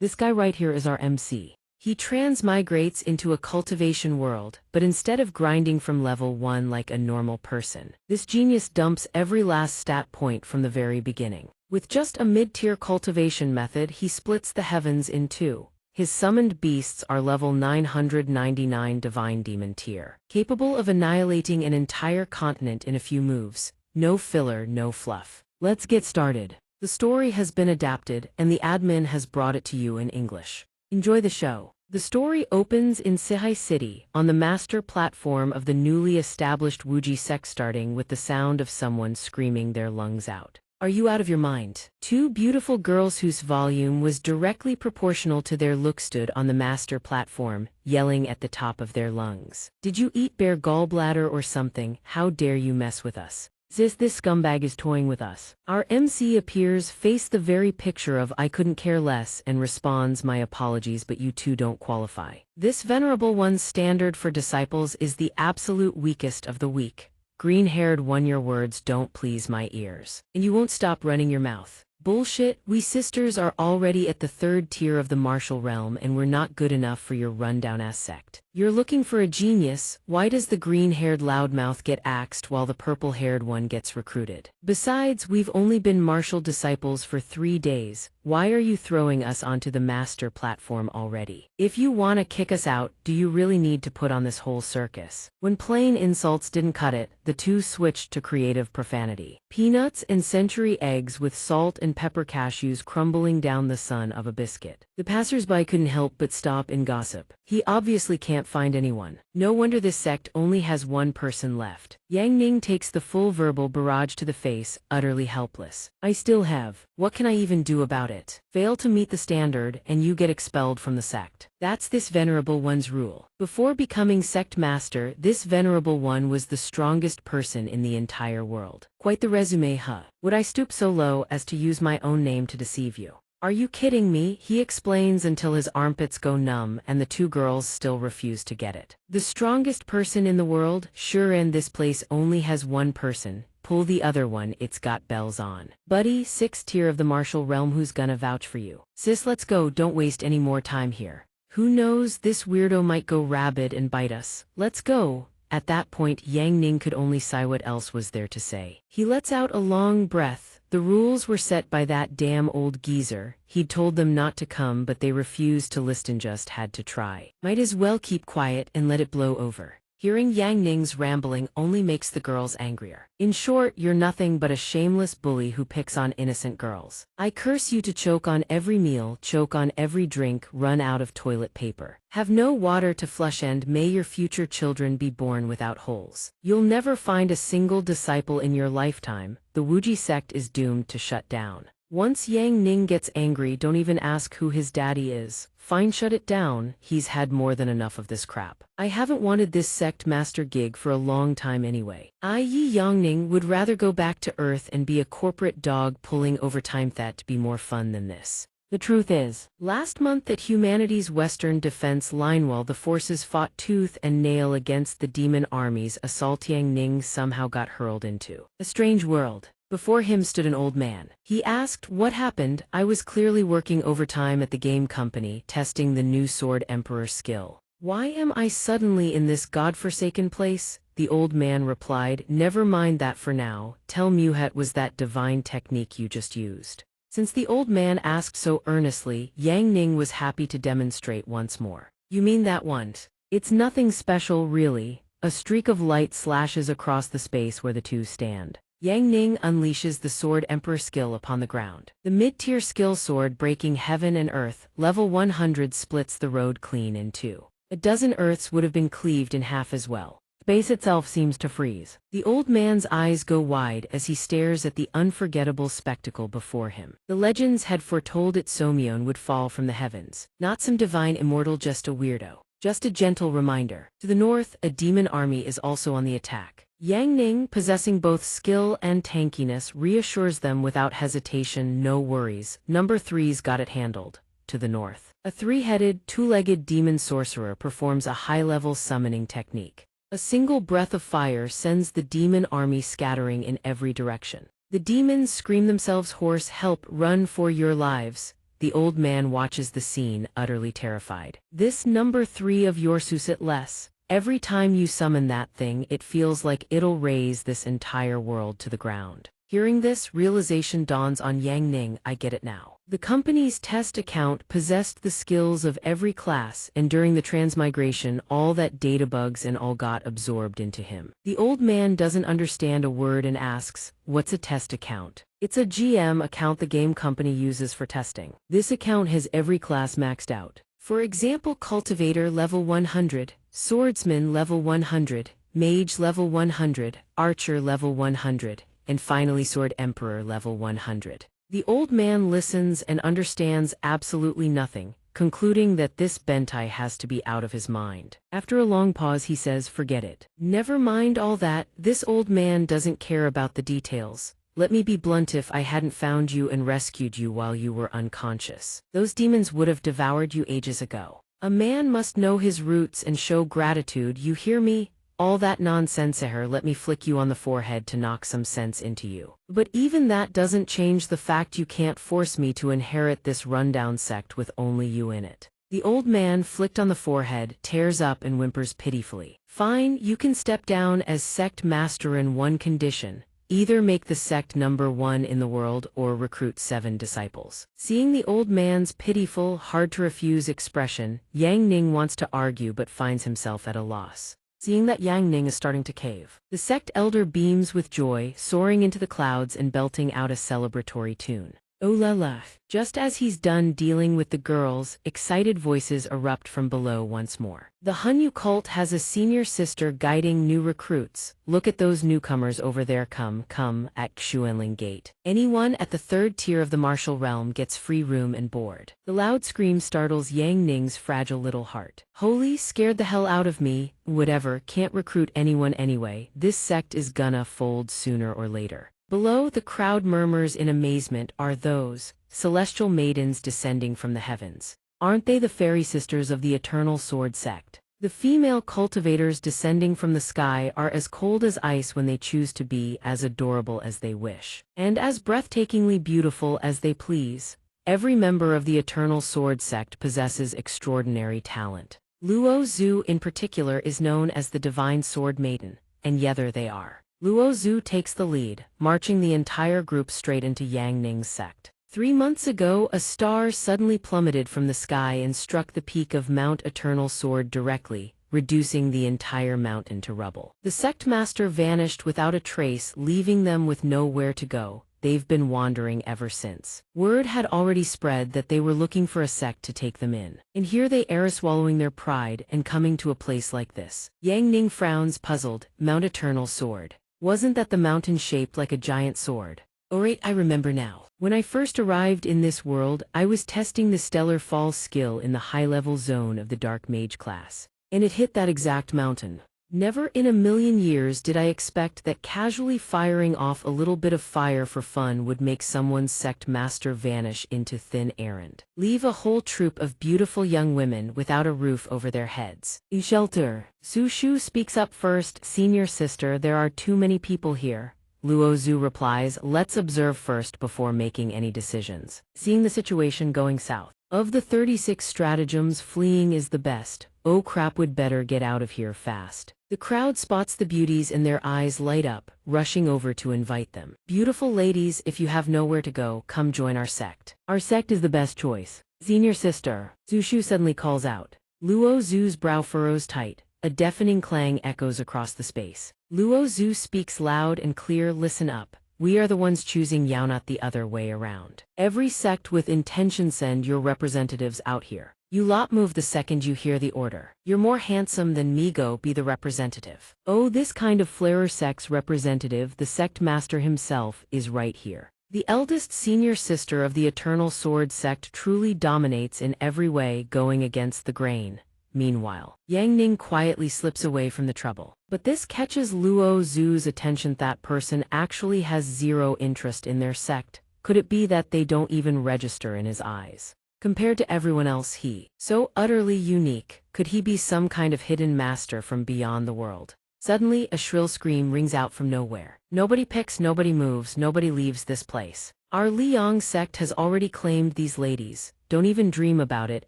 This guy right here is our MC. He transmigrates into a cultivation world, but instead of grinding from level 1 like a normal person, this genius dumps every last stat point from the very beginning. With just a mid-tier cultivation method, he splits the heavens in two. His summoned beasts are level 999 divine demon tier, capable of annihilating an entire continent in a few moves. No filler, no fluff. Let's get started. The story has been adapted, and the admin has brought it to you in English. Enjoy the show. The story opens in Sihai City, on the master platform of the newly established wuxia sect, starting with the sound of someone screaming their lungs out. Are you out of your mind? Two beautiful girls whose volume was directly proportional to their look stood on the master platform, yelling at the top of their lungs. Did you eat bear gallbladder or something? How dare you mess with us? This scumbag is toying with us. Our MC appears face the very picture of I couldn't care less and responds, my apologies, but you two don't qualify. This venerable one's standard for disciples is the absolute weakest of the weak. Green-haired one, your words don't please my ears. And you won't stop running your mouth. Bullshit, we sisters are already at the 3rd tier of the martial realm and we're not good enough for your rundown-ass sect. You're looking for a genius. Why does the green-haired loudmouth get axed while the purple-haired one gets recruited? Besides, we've only been martial disciples for 3 days. Why are you throwing us onto the master platform already? If you want to kick us out, do you really need to put on this whole circus? When plain insults didn't cut it, the two switched to creative profanity. Peanuts and century eggs with salt and pepper cashews crumbling down the sun of a biscuit. The passersby couldn't help but stop and gossip. He obviously can't find anyone. No wonder this sect only has one person left. Yang Ning takes the full verbal barrage to the face, utterly helpless. I still have. What can I even do about it? Fail to meet the standard, and you get expelled from the sect. That's this venerable one's rule. Before becoming sect master, this venerable one was the strongest person in the entire world. Quite the resume, huh? Would I stoop so low as to use my own name to deceive you? Are you kidding me? He explains until his armpits go numb and the two girls still refuse to get it. The strongest person in the world? Sure, and this place only has one person. Pull the other one, it's got bells on. Buddy, 6th tier of the martial realm, who's gonna vouch for you? Sis, let's go, don't waste any more time here. Who knows, this weirdo might go rabid and bite us. Let's go. At that point, Yang Ning could only sigh. What else was there to say? He lets out a long breath. The rules were set by that damn old geezer. He'd told them not to come, but they refused to listen, just had to try. Might as well keep quiet and let it blow over. Hearing Yang Ning's rambling only makes the girls angrier. In short, you're nothing but a shameless bully who picks on innocent girls. I curse you to choke on every meal, choke on every drink, run out of toilet paper, have no water to flush, and may your future children be born without holes. You'll never find a single disciple in your lifetime. The wuxia sect is doomed to shut down. Once Yang Ning gets angry, don't even ask who his daddy is. Fine, shut it down. He's had more than enough of this crap. I haven't wanted this sect master gig for a long time anyway. Yang Ning would rather go back to Earth and be a corporate dog pulling overtime. That'd be more fun than this. The truth is, last month at humanity's Western Defense Line, while the forces fought tooth and nail against the demon armies, assault Yang Ning somehow got hurled into a strange world. Before him stood an old man. He asked, what happened? I was clearly working overtime at the game company, testing the new Sword Emperor skill. Why am I suddenly in this godforsaken place? The old man replied, never mind that for now. Tell me, what was that divine technique you just used? Since the old man asked so earnestly, Yang Ning was happy to demonstrate once more. You mean that one? It's nothing special, really. A streak of light slashes across the space where the two stand. Yang Ning unleashes the Sword Emperor skill upon the ground. The mid-tier skill, sword breaking heaven and earth, level 100, splits the road clean in two. A dozen earths would have been cleaved in half as well. Space itself seems to freeze. The old man's eyes go wide as he stares at the unforgettable spectacle before him. The legends had foretold it. Somyeon would fall from the heavens. Not some divine immortal, just a weirdo. Just a gentle reminder. To the north, a demon army is also on the attack. Yang Ning, possessing both skill and tankiness, reassures them without hesitation, no worries, number 3's got it handled. To the north, a 3-headed, 2-legged demon sorcerer performs a high-level summoning technique. A single breath of fire sends the demon army scattering in every direction. The demons scream themselves hoarse, help, run for your lives. The old man watches the scene, utterly terrified. This number 3 of your susit less. Every time you summon that thing, it feels like it'll raise this entire world to the ground. Hearing this, realization dawns on Yang Ning. I get it now. The company's test account possessed the skills of every class, and during the transmigration, all that data bugs and all got absorbed into him. The old man doesn't understand a word and asks, "What's a test account?" It's a GM account the game company uses for testing. This account has every class maxed out. For example, Cultivator level 100, Swordsman level 100, Mage level 100, Archer level 100, and finally Sword Emperor level 100. The old man listens and understands absolutely nothing, concluding that this Bentai has to be out of his mind. After a long pause he says, "Forget it. Never mind all that, this old man doesn't care about the details. Let me be blunt, if I hadn't found you and rescued you while you were unconscious, those demons would have devoured you ages ago. A man must know his roots and show gratitude, you hear me? All that nonsense here, let me flick you on the forehead to knock some sense into you. But even that doesn't change the fact you can't force me to inherit this rundown sect with only you in it." The old man, flicked on the forehead, tears up and whimpers pitifully. "Fine, you can step down as sect master in one condition. Either make the sect number 1 in the world or recruit 7 disciples." Seeing the old man's pitiful, hard-to-refuse expression, Yang Ning wants to argue but finds himself at a loss. Seeing that Yang Ning is starting to cave, the sect elder beams with joy, soaring into the clouds and belting out a celebratory tune. "Oh la la." Just as he's done dealing with the girls, excited voices erupt from below once more. "The Hanyu cult has a senior sister guiding new recruits. Look at those newcomers over there, come, at Xuanling Gate. Anyone at the 3rd tier of the martial realm gets free room and board." The loud scream startles Yang Ning's fragile little heart. "Holy, scared the hell out of me. Whatever, can't recruit anyone anyway. This sect is gonna fold sooner or later." Below, the crowd murmurs in amazement. Are those celestial maidens descending from the heavens? Aren't they the fairy sisters of the Eternal Sword sect? The female cultivators descending from the sky are as cold as ice when they choose to be, as adorable as they wish, and as breathtakingly beautiful as they please. Every member of the Eternal Sword sect possesses extraordinary talent. Luo Zhu in particular is known as the Divine Sword Maiden, and yether they are. Luo Zhu takes the lead, marching the entire group straight into Yang Ning's sect. 3 months ago, a star suddenly plummeted from the sky and struck the peak of Mount Eternal Sword directly, reducing the entire mountain to rubble. The sect master vanished without a trace, leaving them with nowhere to go. They've been wandering ever since. Word had already spread that they were looking for a sect to take them in. And here they are, swallowing their pride and coming to a place like this. Yang Ning frowns, puzzled. Mount Eternal Sword. Wasn't that the mountain shaped like a giant sword? Oh right, I remember now. When I first arrived in this world, I was testing the Stellar Fall skill in the high-level zone of the Dark Mage class. And it hit that exact mountain. Never in a million years did I expect that casually firing off a little bit of fire for fun would make someone's sect master vanish into thin air and leave a whole troop of beautiful young women without a roof over their heads. Shelter. Su Shu speaks up first. "Senior sister, there are too many people here." Luo Zhu replies, "Let's observe first before making any decisions." Seeing the situation going south, of the 36 stratagems, fleeing is the best. Oh crap, would better get out of here fast. The crowd spots the beauties and their eyes light up, rushing over to invite them. "Beautiful ladies, if you have nowhere to go, come join our sect. Our sect is the best choice." "Senior sister," Zushu suddenly calls out. Luo Zhu's brow furrows tight. A deafening clang echoes across the space. Luo Zhu speaks loud and clear, "Listen up. We are the ones choosing Yao, not the other way around. Every sect with intention send your representatives out here. You lot move the second you hear the order. You're more handsome than me, go be the representative." Oh, this kind of flarer sect's representative, the sect master himself, is right here. The eldest senior sister of the Eternal Sword sect truly dominates in every way, going against the grain. Meanwhile, Yang Ning quietly slips away from the trouble. But this catches Luo Zhu's attention. That person actually has zero interest in their sect. Could it be that they don't even register in his eyes? Compared to everyone else, so utterly unique. Could he be some kind of hidden master from beyond the world? Suddenly, a shrill scream rings out from nowhere. Nobody picks, nobody moves, nobody leaves this place. Our Liang sect has already claimed these ladies. Don't even dream about it,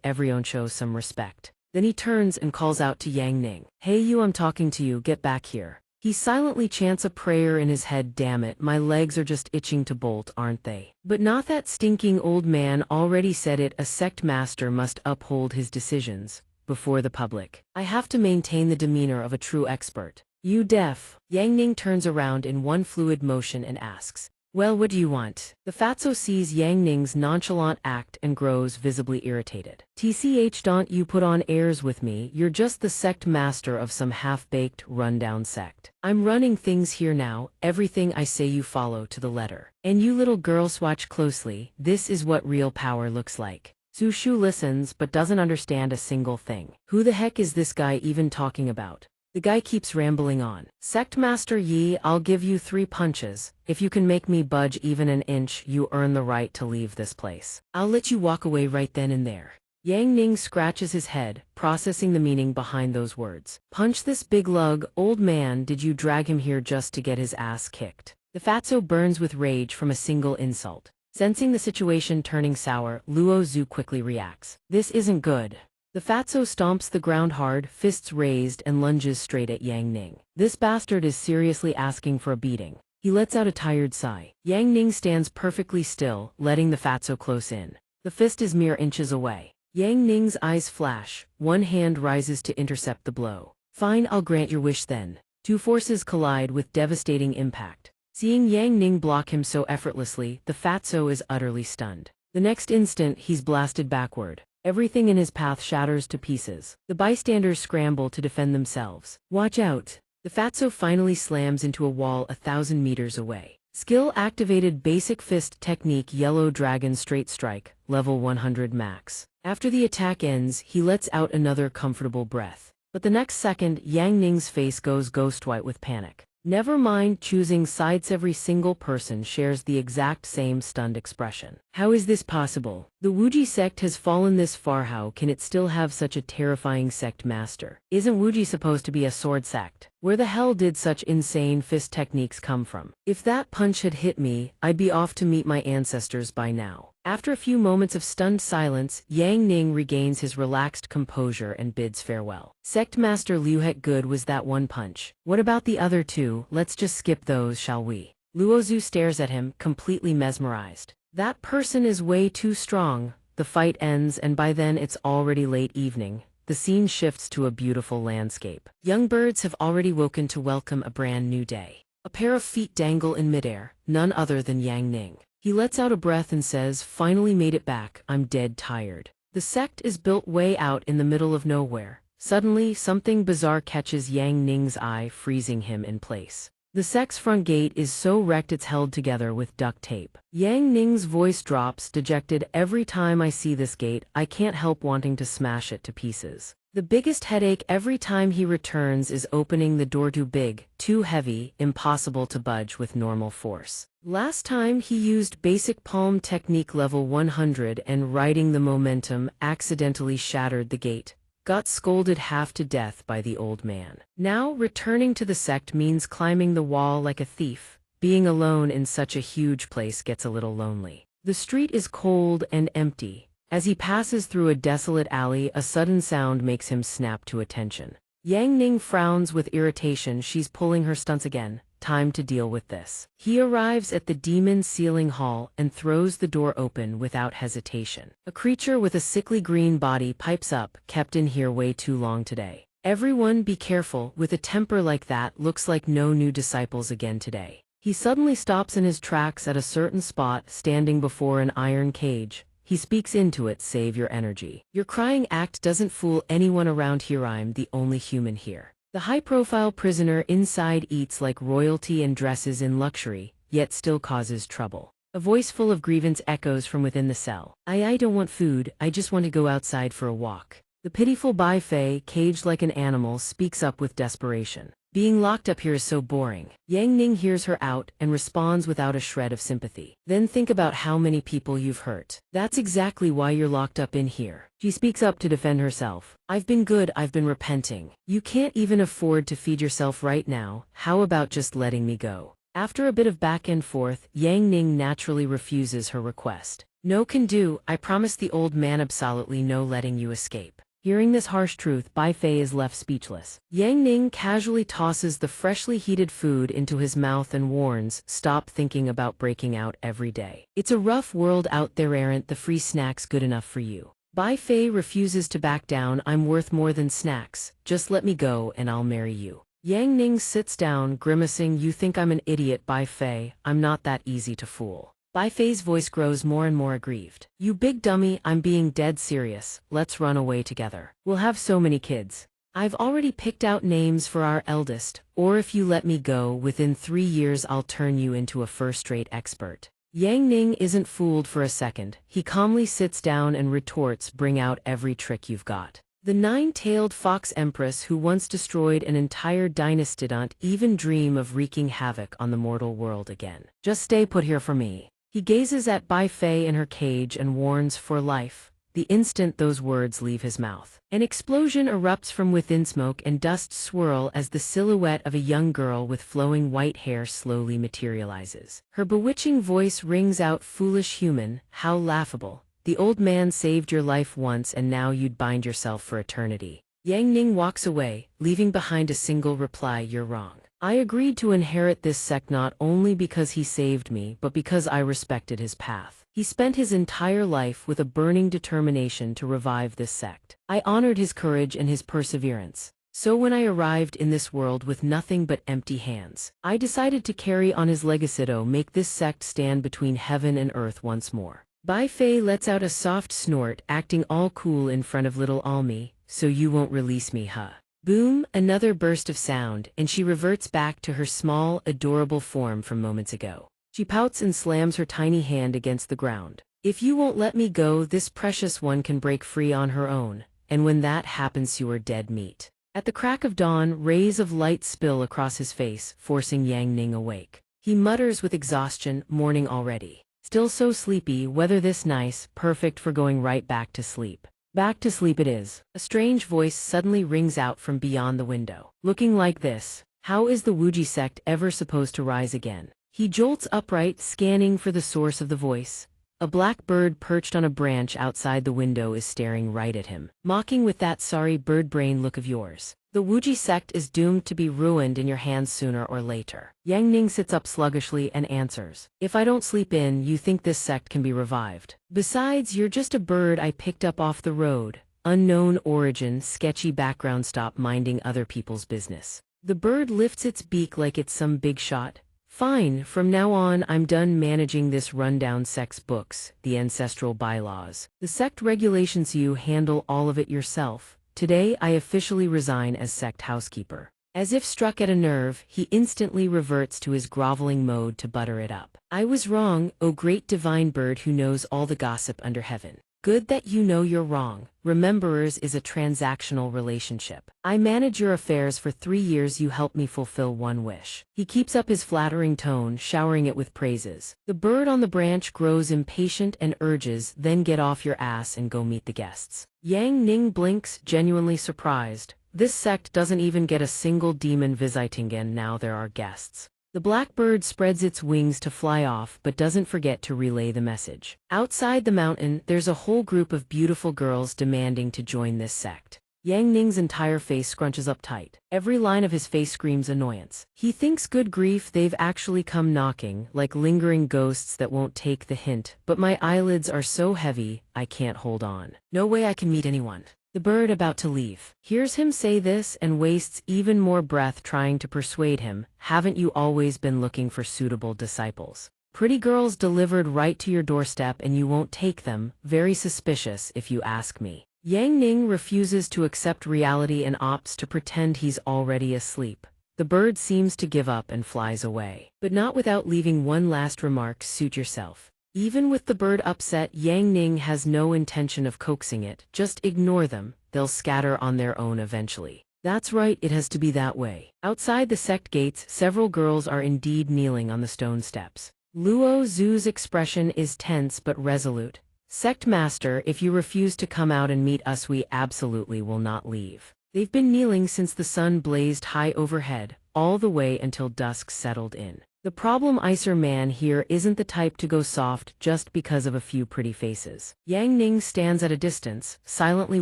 everyone shows some respect. Then he turns and calls out to Yang Ning. Hey you, I'm talking to you, get back here. He silently chants a prayer in his head. Damn it, my legs are just itching to bolt, aren't they? But not that stinking old man already said it, a sect master must uphold his decisions before the public. I have to maintain the demeanor of a true expert. You deaf? Yang Ning turns around in one fluid motion and asks. Well, what do you want? The fatso sees Yang Ning's nonchalant act and grows visibly irritated. TCH, don't you put on airs with me, you're just the sect master of some half-baked, rundown sect. I'm running things here now, everything I say you follow to the letter. And you little girls watch closely, this is what real power looks like. Su Shu listens but doesn't understand a single thing. Who the heck is this guy even talking about? The guy keeps rambling on. Sect Master Yi, I'll give you 3 punches. If you can make me budge even an inch, you earn the right to leave this place. I'll let you walk away right then and there. Yang Ning scratches his head, processing the meaning behind those words. Punch this big lug, old man, did you drag him here just to get his ass kicked? The fatso burns with rage from a single insult. Sensing the situation turning sour, Luo Zhu quickly reacts. This isn't good. The fatso stomps the ground hard, fists raised, and lunges straight at Yang Ning. This bastard is seriously asking for a beating. He lets out a tired sigh. Yang Ning stands perfectly still, letting the fatso close in. The fist is mere inches away. Yang Ning's eyes flash, one hand rises to intercept the blow. Fine, I'll grant your wish then. 2 forces collide with devastating impact. Seeing Yang Ning block him so effortlessly, the fatso is utterly stunned. The next instant, he's blasted backward. Everything in his path shatters to pieces. The bystanders scramble to defend themselves. Watch out! The fatso finally slams into a wall 1,000 meters away. Skill-activated basic fist technique, Yellow Dragon Straight Strike, level 100 max. After the attack ends, he lets out another comfortable breath. But the next second, Yang Ning's face goes ghost white with panic. Never mind choosing sides, every single person shares the exact same stunned expression. How is this possible? The Wuji sect has fallen this far, how can it still have such a terrifying sect master? Isn't Wuji supposed to be a sword sect? Where the hell did such insane fist techniques come from? If that punch had hit me, I'd be off to meet my ancestors by now. After a few moments of stunned silence, Yang Ning regains his relaxed composure and bids farewell. Sect Master Liu, heck good was that one punch. What about the other 2? Let's just skip those, shall we? Luo Zhu stares at him, completely mesmerized. That person is way too strong. The fight ends and by then it's already late evening. The scene shifts to a beautiful landscape. Young birds have already woken to welcome a brand new day. A pair of feet dangle in midair, none other than Yang Ning. He lets out a breath and says, finally made it back, I'm dead tired. The sect is built way out in the middle of nowhere. Suddenly, something bizarre catches Yang Ning's eye, freezing him in place. The sect's front gate is so wrecked it's held together with duct tape. Yang Ning's voice drops, dejected. Every time I see this gate, I can't help wanting to smash it to pieces. The biggest headache every time he returns is opening the door. Too big, too heavy, impossible to budge with normal force. Last time he used basic palm technique level 100 and riding the momentum accidentally shattered the gate. Got scolded half to death by the old man. Now returning to the sect means climbing the wall like a thief. Being alone in such a huge place gets a little lonely. The street is cold and empty. As he passes through a desolate alley, a sudden sound makes him snap to attention. Yang Ning frowns with irritation. She's pulling her stunts again. Time to deal with this. He arrives at the demon ceiling hall and throws the door open without hesitation. A creature with a sickly green body pipes up, kept in here way too long today. Everyone be careful, with a temper like that looks like no new disciples again today. He suddenly stops in his tracks at a certain spot, standing before an iron cage. He speaks into it, save your energy. Your crying act doesn't fool anyone around here, I'm the only human here. The high-profile prisoner inside eats like royalty and dresses in luxury, yet still causes trouble. A voice full of grievance echoes from within the cell. I don't want food, I just want to go outside for a walk. The pitiful Bai Fei, caged like an animal, speaks up with desperation. Being locked up here is so boring. Yang Ning hears her out and responds without a shred of sympathy. Then think about how many people you've hurt. That's exactly why you're locked up in here. She speaks up to defend herself. I've been good, I've been repenting. You can't even afford to feed yourself right now, how about just letting me go? After a bit of back and forth, Yang Ning naturally refuses her request. No can do, I promise the old man absolutely no letting you escape. Hearing this harsh truth, Bai Fei is left speechless. Yang Ning casually tosses the freshly heated food into his mouth and warns, stop thinking about breaking out every day. It's a rough world out there, aren't the free snacks good enough for you? Bai Fei refuses to back down. I'm worth more than snacks, just let me go and I'll marry you. Yang Ning sits down, grimacing. You think I'm an idiot, Bai Fei? I'm not that easy to fool. Bai Fei's voice grows more and more aggrieved. You big dummy, I'm being dead serious. Let's run away together. We'll have so many kids. I've already picked out names for our eldest, or if you let me go, within 3 years I'll turn you into a first-rate expert. Yang Ning isn't fooled for a second. He calmly sits down and retorts, bring out every trick you've got. The nine-tailed fox empress who once destroyed an entire dynasty don't even dream of wreaking havoc on the mortal world again. Just stay put here for me. He gazes at Bai Fei in her cage and warns, for life. The instant those words leave his mouth, an explosion erupts from within. Smoke and dust swirl as the silhouette of a young girl with flowing white hair slowly materializes. Her bewitching voice rings out, foolish human, how laughable. The old man saved your life once and now you'd bind yourself for eternity. Yang Ning walks away, leaving behind a single reply, you're wrong. I agreed to inherit this sect not only because he saved me but because I respected his path. He spent his entire life with a burning determination to revive this sect. I honored his courage and his perseverance. So when I arrived in this world with nothing but empty hands, I decided to carry on his legacy to make this sect stand between heaven and earth once more. Bai Fei lets out a soft snort, acting all cool in front of little Almi. So you won't release me, huh? Boom, another burst of sound, and she reverts back to her small, adorable form from moments ago. She pouts and slams her tiny hand against the ground. If you won't let me go, this precious one can break free on her own, and when that happens you are dead meat. At the crack of dawn, rays of light spill across his face, forcing Yang Ning awake. He mutters with exhaustion, morning already. Still so sleepy, weather this nice, perfect for going right back to sleep. Back to sleep it is. A strange voice suddenly rings out from beyond the window. Looking like this, how is the wuxia sect ever supposed to rise again? He jolts upright, scanning for the source of the voice. A black bird perched on a branch outside the window is staring right at him, mocking with that sorry bird brain look of yours. The wuxia sect is doomed to be ruined in your hands sooner or later. Yang Ning sits up sluggishly and answers. If I don't sleep in, you think this sect can be revived. Besides, you're just a bird I picked up off the road. Unknown origin, sketchy background, stop minding other people's business. The bird lifts its beak like it's some big shot. Fine, from now on I'm done managing this rundown sect's books, the ancestral bylaws, the sect regulations, you handle all of it yourself. Today I officially resign as sect housekeeper. As if struck at a nerve, he instantly reverts to his groveling mode to butter it up. I was wrong, O great divine bird who knows all the gossip under heaven. Good that you know you're wrong. Rememberers is a transactional relationship. I manage your affairs for 3 years, you help me fulfill one wish. He keeps up his flattering tone, showering it with praises. The bird on the branch grows impatient and urges, then get off your ass and go meet the guests. Yang Ning blinks, genuinely surprised. This sect doesn't even get a single demon visiting and now there are guests. The blackbird spreads its wings to fly off but doesn't forget to relay the message. Outside the mountain, there's a whole group of beautiful girls demanding to join this sect. Yang Ning's entire face scrunches up tight. Every line of his face screams annoyance. He thinks, good grief, they've actually come knocking, like lingering ghosts that won't take the hint, but my eyelids are so heavy, I can't hold on. No way I can meet anyone. The bird, about to leave, hears him say this and wastes even more breath trying to persuade him. Haven't you always been looking for suitable disciples? Pretty girls delivered right to your doorstep and you won't take them? Very suspicious if you ask me. Yang Ning refuses to accept reality and opts to pretend he's already asleep. The bird seems to give up and flies away, but not without leaving one last remark: suit yourself. Even with the bird upset, Yang Ning has no intention of coaxing it. Just ignore them, they'll scatter on their own eventually. That's right, it has to be that way. Outside the sect gates, several girls are indeed kneeling on the stone steps. Luo Zhu's expression is tense but resolute. Sect master, if you refuse to come out and meet us, we absolutely will not leave. They've been kneeling since the sun blazed high overhead, all the way until dusk settled in. The problem Icer man here isn't the type to go soft just because of a few pretty faces. Yang Ning stands at a distance, silently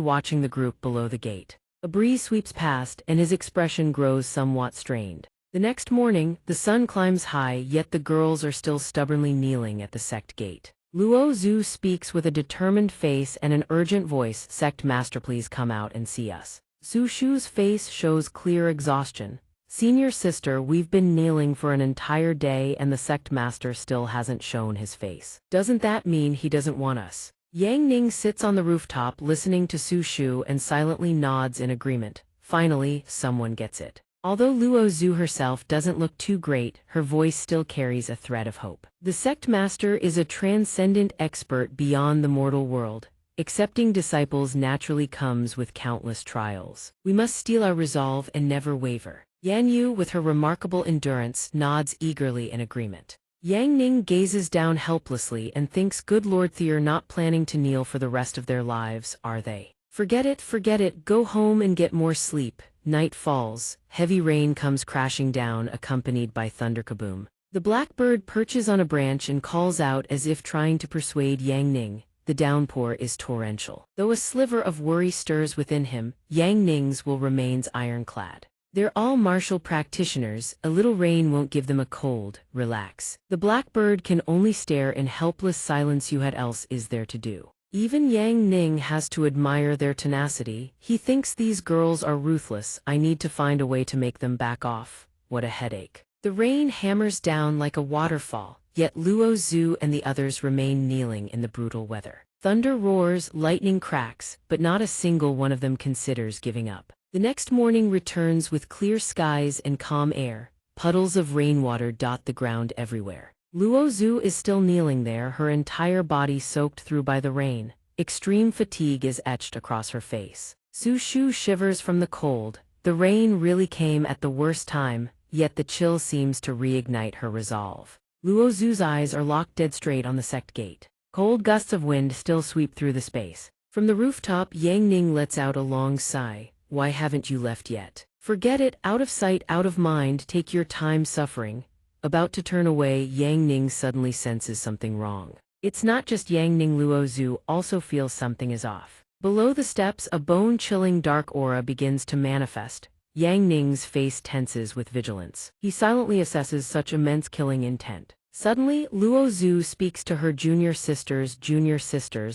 watching the group below the gate. A breeze sweeps past and his expression grows somewhat strained. The next morning, the sun climbs high, yet the girls are still stubbornly kneeling at the sect gate. Luo Zhu speaks with a determined face and an urgent voice, "Sect master, please come out and see us." Zhu Shu's face shows clear exhaustion. "Senior sister, we've been kneeling for an entire day and the sect master still hasn't shown his face. Doesn't that mean he doesn't want us?" Yang Ning sits on the rooftop listening to Su Shu and silently nods in agreement. Finally, someone gets it. Although Luo Zhu herself doesn't look too great, her voice still carries a thread of hope. The sect master is a transcendent expert beyond the mortal world. Accepting disciples naturally comes with countless trials. We must steel our resolve and never waver. Yan Yu, with her remarkable endurance, nods eagerly in agreement. Yang Ning gazes down helplessly and thinks, good Lord, they're not planning to kneel for the rest of their lives, are they? Forget it, go home and get more sleep. Night falls, heavy rain comes crashing down accompanied by thunder kaboom. The blackbird perches on a branch and calls out as if trying to persuade Yang Ning. The downpour is torrential. Though a sliver of worry stirs within him, Yang Ning's will remains ironclad. They're all martial practitioners, a little rain won't give them a cold, relax. The blackbird can only stare in helpless silence. What else is there to do? Even Yang Ning has to admire their tenacity. He thinks these girls are ruthless. I need to find a way to make them back off. What a headache. The rain hammers down like a waterfall, yet Luo Zhu and the others remain kneeling in the brutal weather. Thunder roars, lightning cracks, but not a single one of them considers giving up. The next morning returns with clear skies and calm air. Puddles of rainwater dot the ground everywhere. Luo Zhu is still kneeling there, her entire body soaked through by the rain. Extreme fatigue is etched across her face. Su Shu shivers from the cold. The rain really came at the worst time, yet the chill seems to reignite her resolve. Luo Zhu's eyes are locked dead straight on the sect gate. Cold gusts of wind still sweep through the space. From the rooftop, Yang Ning lets out a long sigh. Why haven't you left yet? Forget it, out of sight, out of mind, take your time suffering. About to turn away, Yang Ning suddenly senses something wrong. It's not just Yang Ning, Luo Zhu also feels something is off. Below the steps, a bone-chilling dark aura begins to manifest. Yang Ning's face tenses with vigilance. He silently assesses such immense killing intent. Suddenly, Luo Zhu speaks to her junior sisters,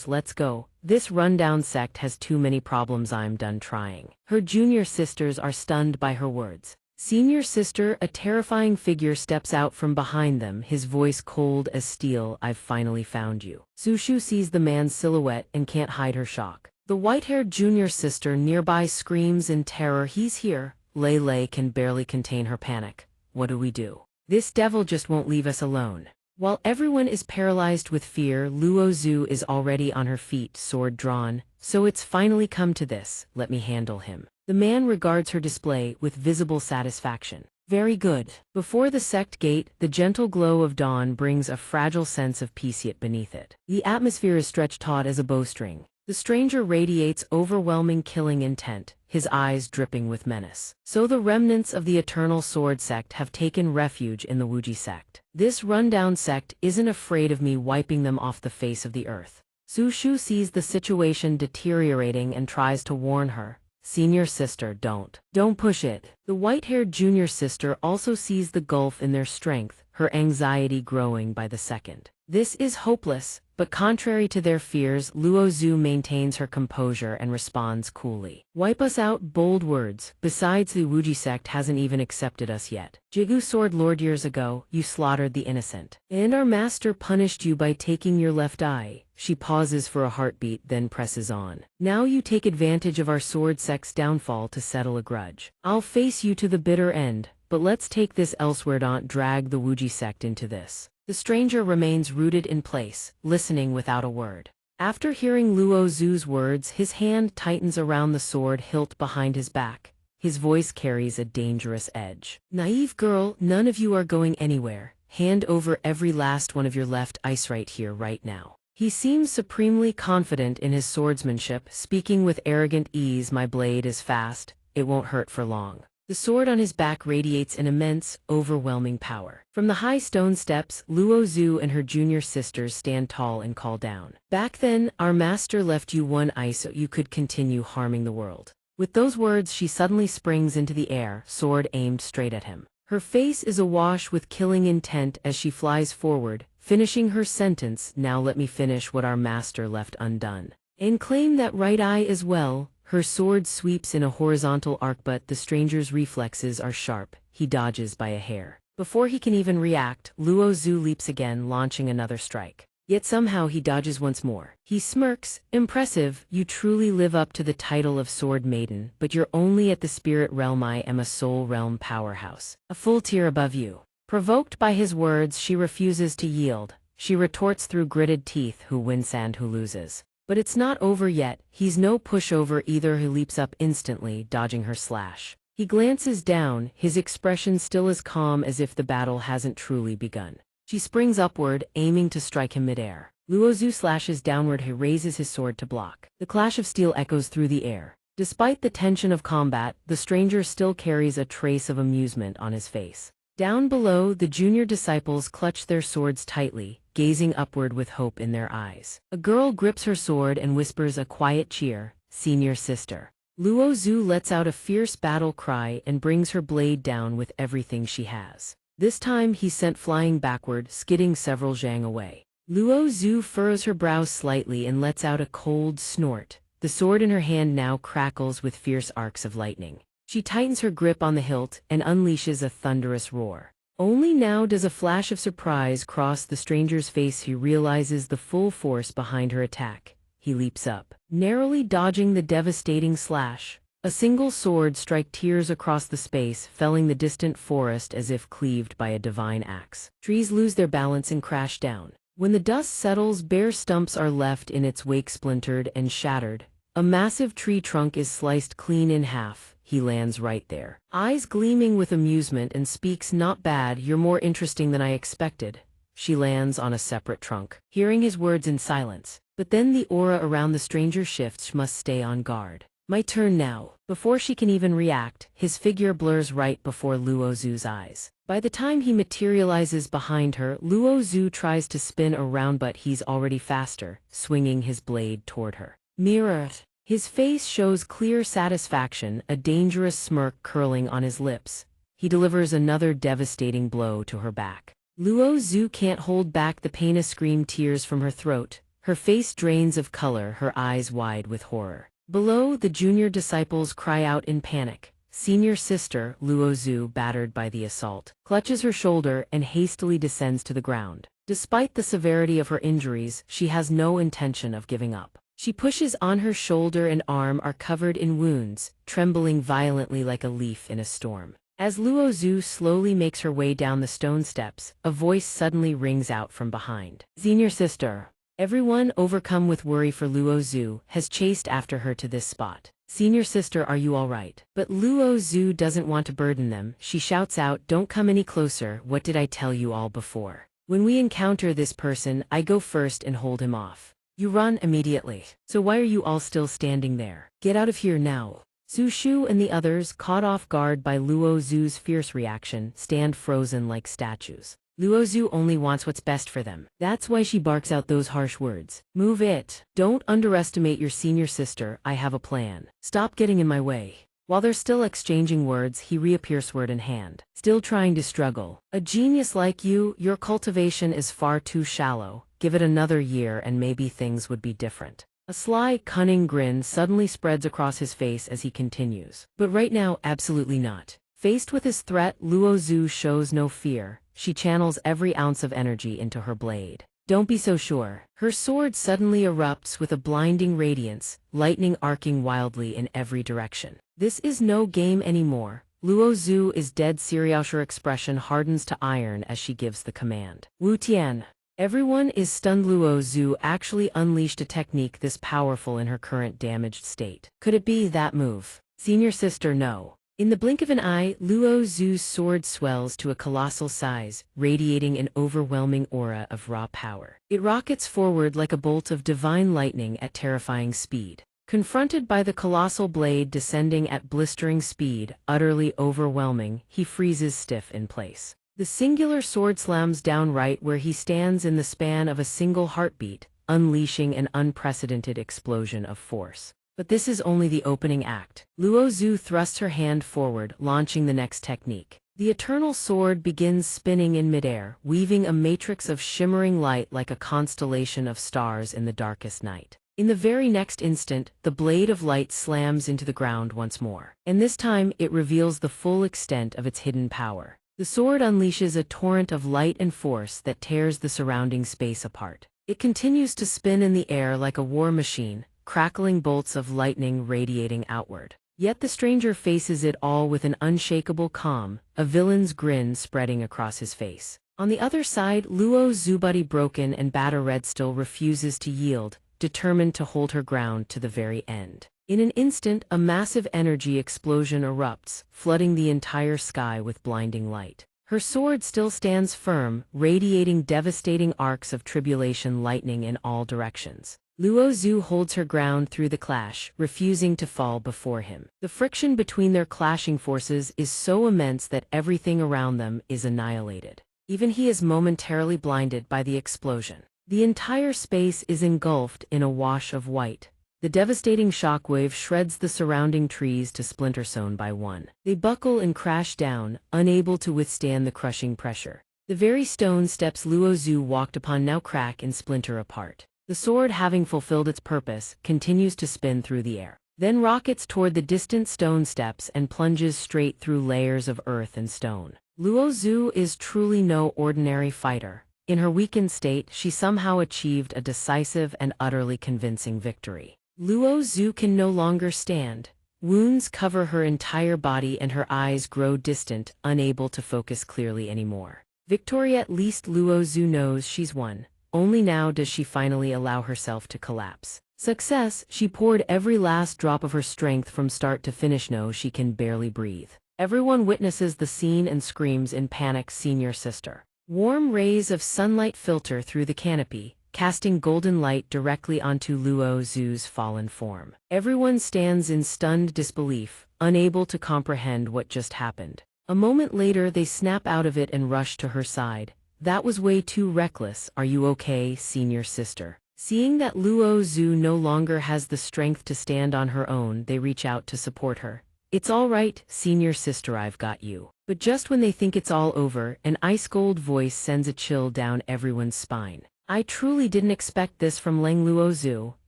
let's go. This rundown sect has too many problems, I'm done trying. Her junior sisters are stunned by her words. Senior sister, a terrifying figure, steps out from behind them, his voice cold as steel. I've finally found you. Su Shu sees the man's silhouette and can't hide her shock. The white-haired junior sister nearby screams in terror. He's here. Lei Lei can barely contain her panic. What do we do? This devil just won't leave us alone. While everyone is paralyzed with fear, Luo Zhu is already on her feet, sword drawn. So it's finally come to this. Let me handle him. The man regards her display with visible satisfaction. Very good. Before the sect gate, the gentle glow of dawn brings a fragile sense of peace yet beneath it. The atmosphere is stretched taut as a bowstring. The stranger radiates overwhelming killing intent, his eyes dripping with menace. So the remnants of the Eternal Sword sect have taken refuge in the Wuji sect. This rundown sect isn't afraid of me wiping them off the face of the earth. Su Shu sees the situation deteriorating and tries to warn her. Senior sister, don't push it. The white-haired junior sister also sees the gulf in their strength, her anxiety growing by the second. This is hopeless, but contrary to their fears, Luo Zhu maintains her composure and responds coolly. Wipe us out, bold words. Besides, the Wuji sect hasn't even accepted us yet. Jigu Sword Lord, years ago, you slaughtered the innocent. And our master punished you by taking your left eye. She pauses for a heartbeat, then presses on. Now you take advantage of our sword sect's downfall to settle a grudge. I'll face you to the bitter end, but let's take this elsewhere. Don't drag the Wuji sect into this. The stranger remains rooted in place, listening without a word. After hearing Luo Zhu's words, his hand tightens around the sword hilt behind his back. His voice carries a dangerous edge. Naive girl, none of you are going anywhere. Hand over every last one of your left eyes right here, right now. He seems supremely confident in his swordsmanship, speaking with arrogant ease. My blade is fast, it won't hurt for long. The sword on his back radiates an immense, overwhelming power. From the high stone steps, Luo Zhu and her junior sisters stand tall and call down. Back then, our master left you one eye so you could continue harming the world. With those words, she suddenly springs into the air, sword aimed straight at him. Her face is awash with killing intent as she flies forward, finishing her sentence, "Now let me finish what our master left undone. And claim that right eye as well." Her sword sweeps in a horizontal arc, but the stranger's reflexes are sharp. He dodges by a hair. Before he can even react, Luo Zhu leaps again, launching another strike. Yet somehow he dodges once more. He smirks. "Impressive, you truly live up to the title of Sword Maiden, but you're only at the spirit realm. I am a soul realm powerhouse, a full tier above you." Provoked by his words, she refuses to yield. She retorts through gritted teeth, "Who wins and who loses?" But it's not over yet. He's no pushover either. He leaps up instantly, dodging her slash. He glances down, his expression still as calm as if the battle hasn't truly begun. She springs upward, aiming to strike him midair. Luo Zhu slashes downward. He raises his sword to block. The clash of steel echoes through the air. Despite the tension of combat, the stranger still carries a trace of amusement on his face. Down below, the junior disciples clutch their swords tightly, gazing upward with hope in their eyes. A girl grips her sword and whispers a quiet cheer, "Senior sister." Luo Zhu lets out a fierce battle cry and brings her blade down with everything she has. This time he's sent flying backward, skidding several zhang away. Luo Zhu furrows her brows slightly and lets out a cold snort. The sword in her hand now crackles with fierce arcs of lightning. She tightens her grip on the hilt and unleashes a thunderous roar. Only now does a flash of surprise cross the stranger's face. He realizes the full force behind her attack. He leaps up, narrowly dodging the devastating slash. A single sword strike tears across the space, felling the distant forest as if cleaved by a divine axe. Trees lose their balance and crash down. When the dust settles, bare stumps are left in its wake, splintered and shattered. A massive tree trunk is sliced clean in half. He lands right there, eyes gleaming with amusement, and speaks, "Not bad, you're more interesting than I expected." She lands on a separate trunk, hearing his words in silence. But then the aura around the stranger shifts. She must stay on guard. "My turn now." Before she can even react, his figure blurs right before Luo Zhu's eyes. By the time he materializes behind her, Luo Zhu tries to spin around, but he's already faster, swinging his blade toward her. "Mirror." His face shows clear satisfaction, a dangerous smirk curling on his lips. He delivers another devastating blow to her back. Luo Zhu can't hold back the pain. A scream tears from her throat. Her face drains of color, her eyes wide with horror. Below, the junior disciples cry out in panic. Senior sister, Luo Zhu, battered by the assault, clutches her shoulder and hastily descends to the ground. Despite the severity of her injuries, she has no intention of giving up. She pushes on. Her shoulder and arm are covered in wounds, trembling violently like a leaf in a storm. As Luo Zhu slowly makes her way down the stone steps, a voice suddenly rings out from behind. "Senior sister." Everyone, overcome with worry for Luo Zhu, has chased after her to this spot. "Senior sister, are you all right?" But Luo Zhu doesn't want to burden them. She shouts out, "Don't come any closer. What did I tell you all before? When we encounter this person, I go first and hold him off. You run immediately. So why are you all still standing there? Get out of here now." Su Shu and the others, caught off guard by Luo Zhu's fierce reaction, stand frozen like statues. Luo Zhu only wants what's best for them. That's why she barks out those harsh words. "Move it. Don't underestimate your senior sister. I have a plan. Stop getting in my way." While they're still exchanging words, he reappears, sword in hand, still trying to struggle. "A genius like you, your cultivation is far too shallow. Give it another year and maybe things would be different." A sly, cunning grin suddenly spreads across his face as he continues. "But right now, absolutely not." Faced with his threat, Luo Zhu shows no fear. She channels every ounce of energy into her blade. "Don't be so sure." Her sword suddenly erupts with a blinding radiance, lightning arcing wildly in every direction. This is no game anymore. Luo Zhu is dead serious. Her expression hardens to iron as she gives the command. "Wu Tian." Everyone is stunned. Luo Zhu actually unleashed a technique this powerful in her current damaged state. Could it be that move? Senior sister, no. In the blink of an eye, Luo Zhu's sword swells to a colossal size, radiating an overwhelming aura of raw power. It rockets forward like a bolt of divine lightning at terrifying speed. Confronted by the colossal blade descending at blistering speed, utterly overwhelming, he freezes stiff in place. The singular sword slams down right where he stands in the span of a single heartbeat, unleashing an unprecedented explosion of force. But this is only the opening act. Luo Zhu thrusts her hand forward, launching the next technique. The eternal sword begins spinning in midair, weaving a matrix of shimmering light like a constellation of stars in the darkest night. In the very next instant, the blade of light slams into the ground once more, and this time it reveals the full extent of its hidden power. The sword unleashes a torrent of light and force that tears the surrounding space apart. It continues to spin in the air like a war machine, crackling bolts of lightning radiating outward. Yet the stranger faces it all with an unshakable calm, a villain's grin spreading across his face. On the other side, Luo Zhu, body broken and battered, still refuses to yield, determined to hold her ground to the very end. In an instant, a massive energy explosion erupts, flooding the entire sky with blinding light. Her sword still stands firm, radiating devastating arcs of tribulation lightning in all directions. Luo Zhu holds her ground through the clash, refusing to fall before him. The friction between their clashing forces is so immense that everything around them is annihilated. Even he is momentarily blinded by the explosion. The entire space is engulfed in a wash of white. The devastating shockwave shreds the surrounding trees to splinters one by one. They buckle and crash down, unable to withstand the crushing pressure. The very stone steps Luo Zhu walked upon now crack and splinter apart. The sword, having fulfilled its purpose, continues to spin through the air, then rockets toward the distant stone steps and plunges straight through layers of earth and stone. Luo Zhu is truly no ordinary fighter. In her weakened state, she somehow achieved a decisive and utterly convincing victory. Luo Zhu can no longer stand. Wounds cover her entire body and her eyes grow distant, unable to focus clearly anymore. Victory. At least Luo Zhu knows she's won. Only now does she finally allow herself to collapse. Success. She poured every last drop of her strength from start to finish. No, she can barely breathe. Everyone witnesses the scene and screams in panic. Senior sister. Warm rays of sunlight filter through the canopy, casting golden light directly onto Luo Zhu's fallen form. Everyone stands in stunned disbelief, unable to comprehend what just happened. A moment later, they snap out of it and rush to her side. That was way too reckless. Are you okay, senior sister? Seeing that Luo Zhu no longer has the strength to stand on her own, they reach out to support her. It's all right, senior sister, I've got you. But just when they think it's all over, an ice-cold voice sends a chill down everyone's spine. I truly didn't expect this from Luo Zhu.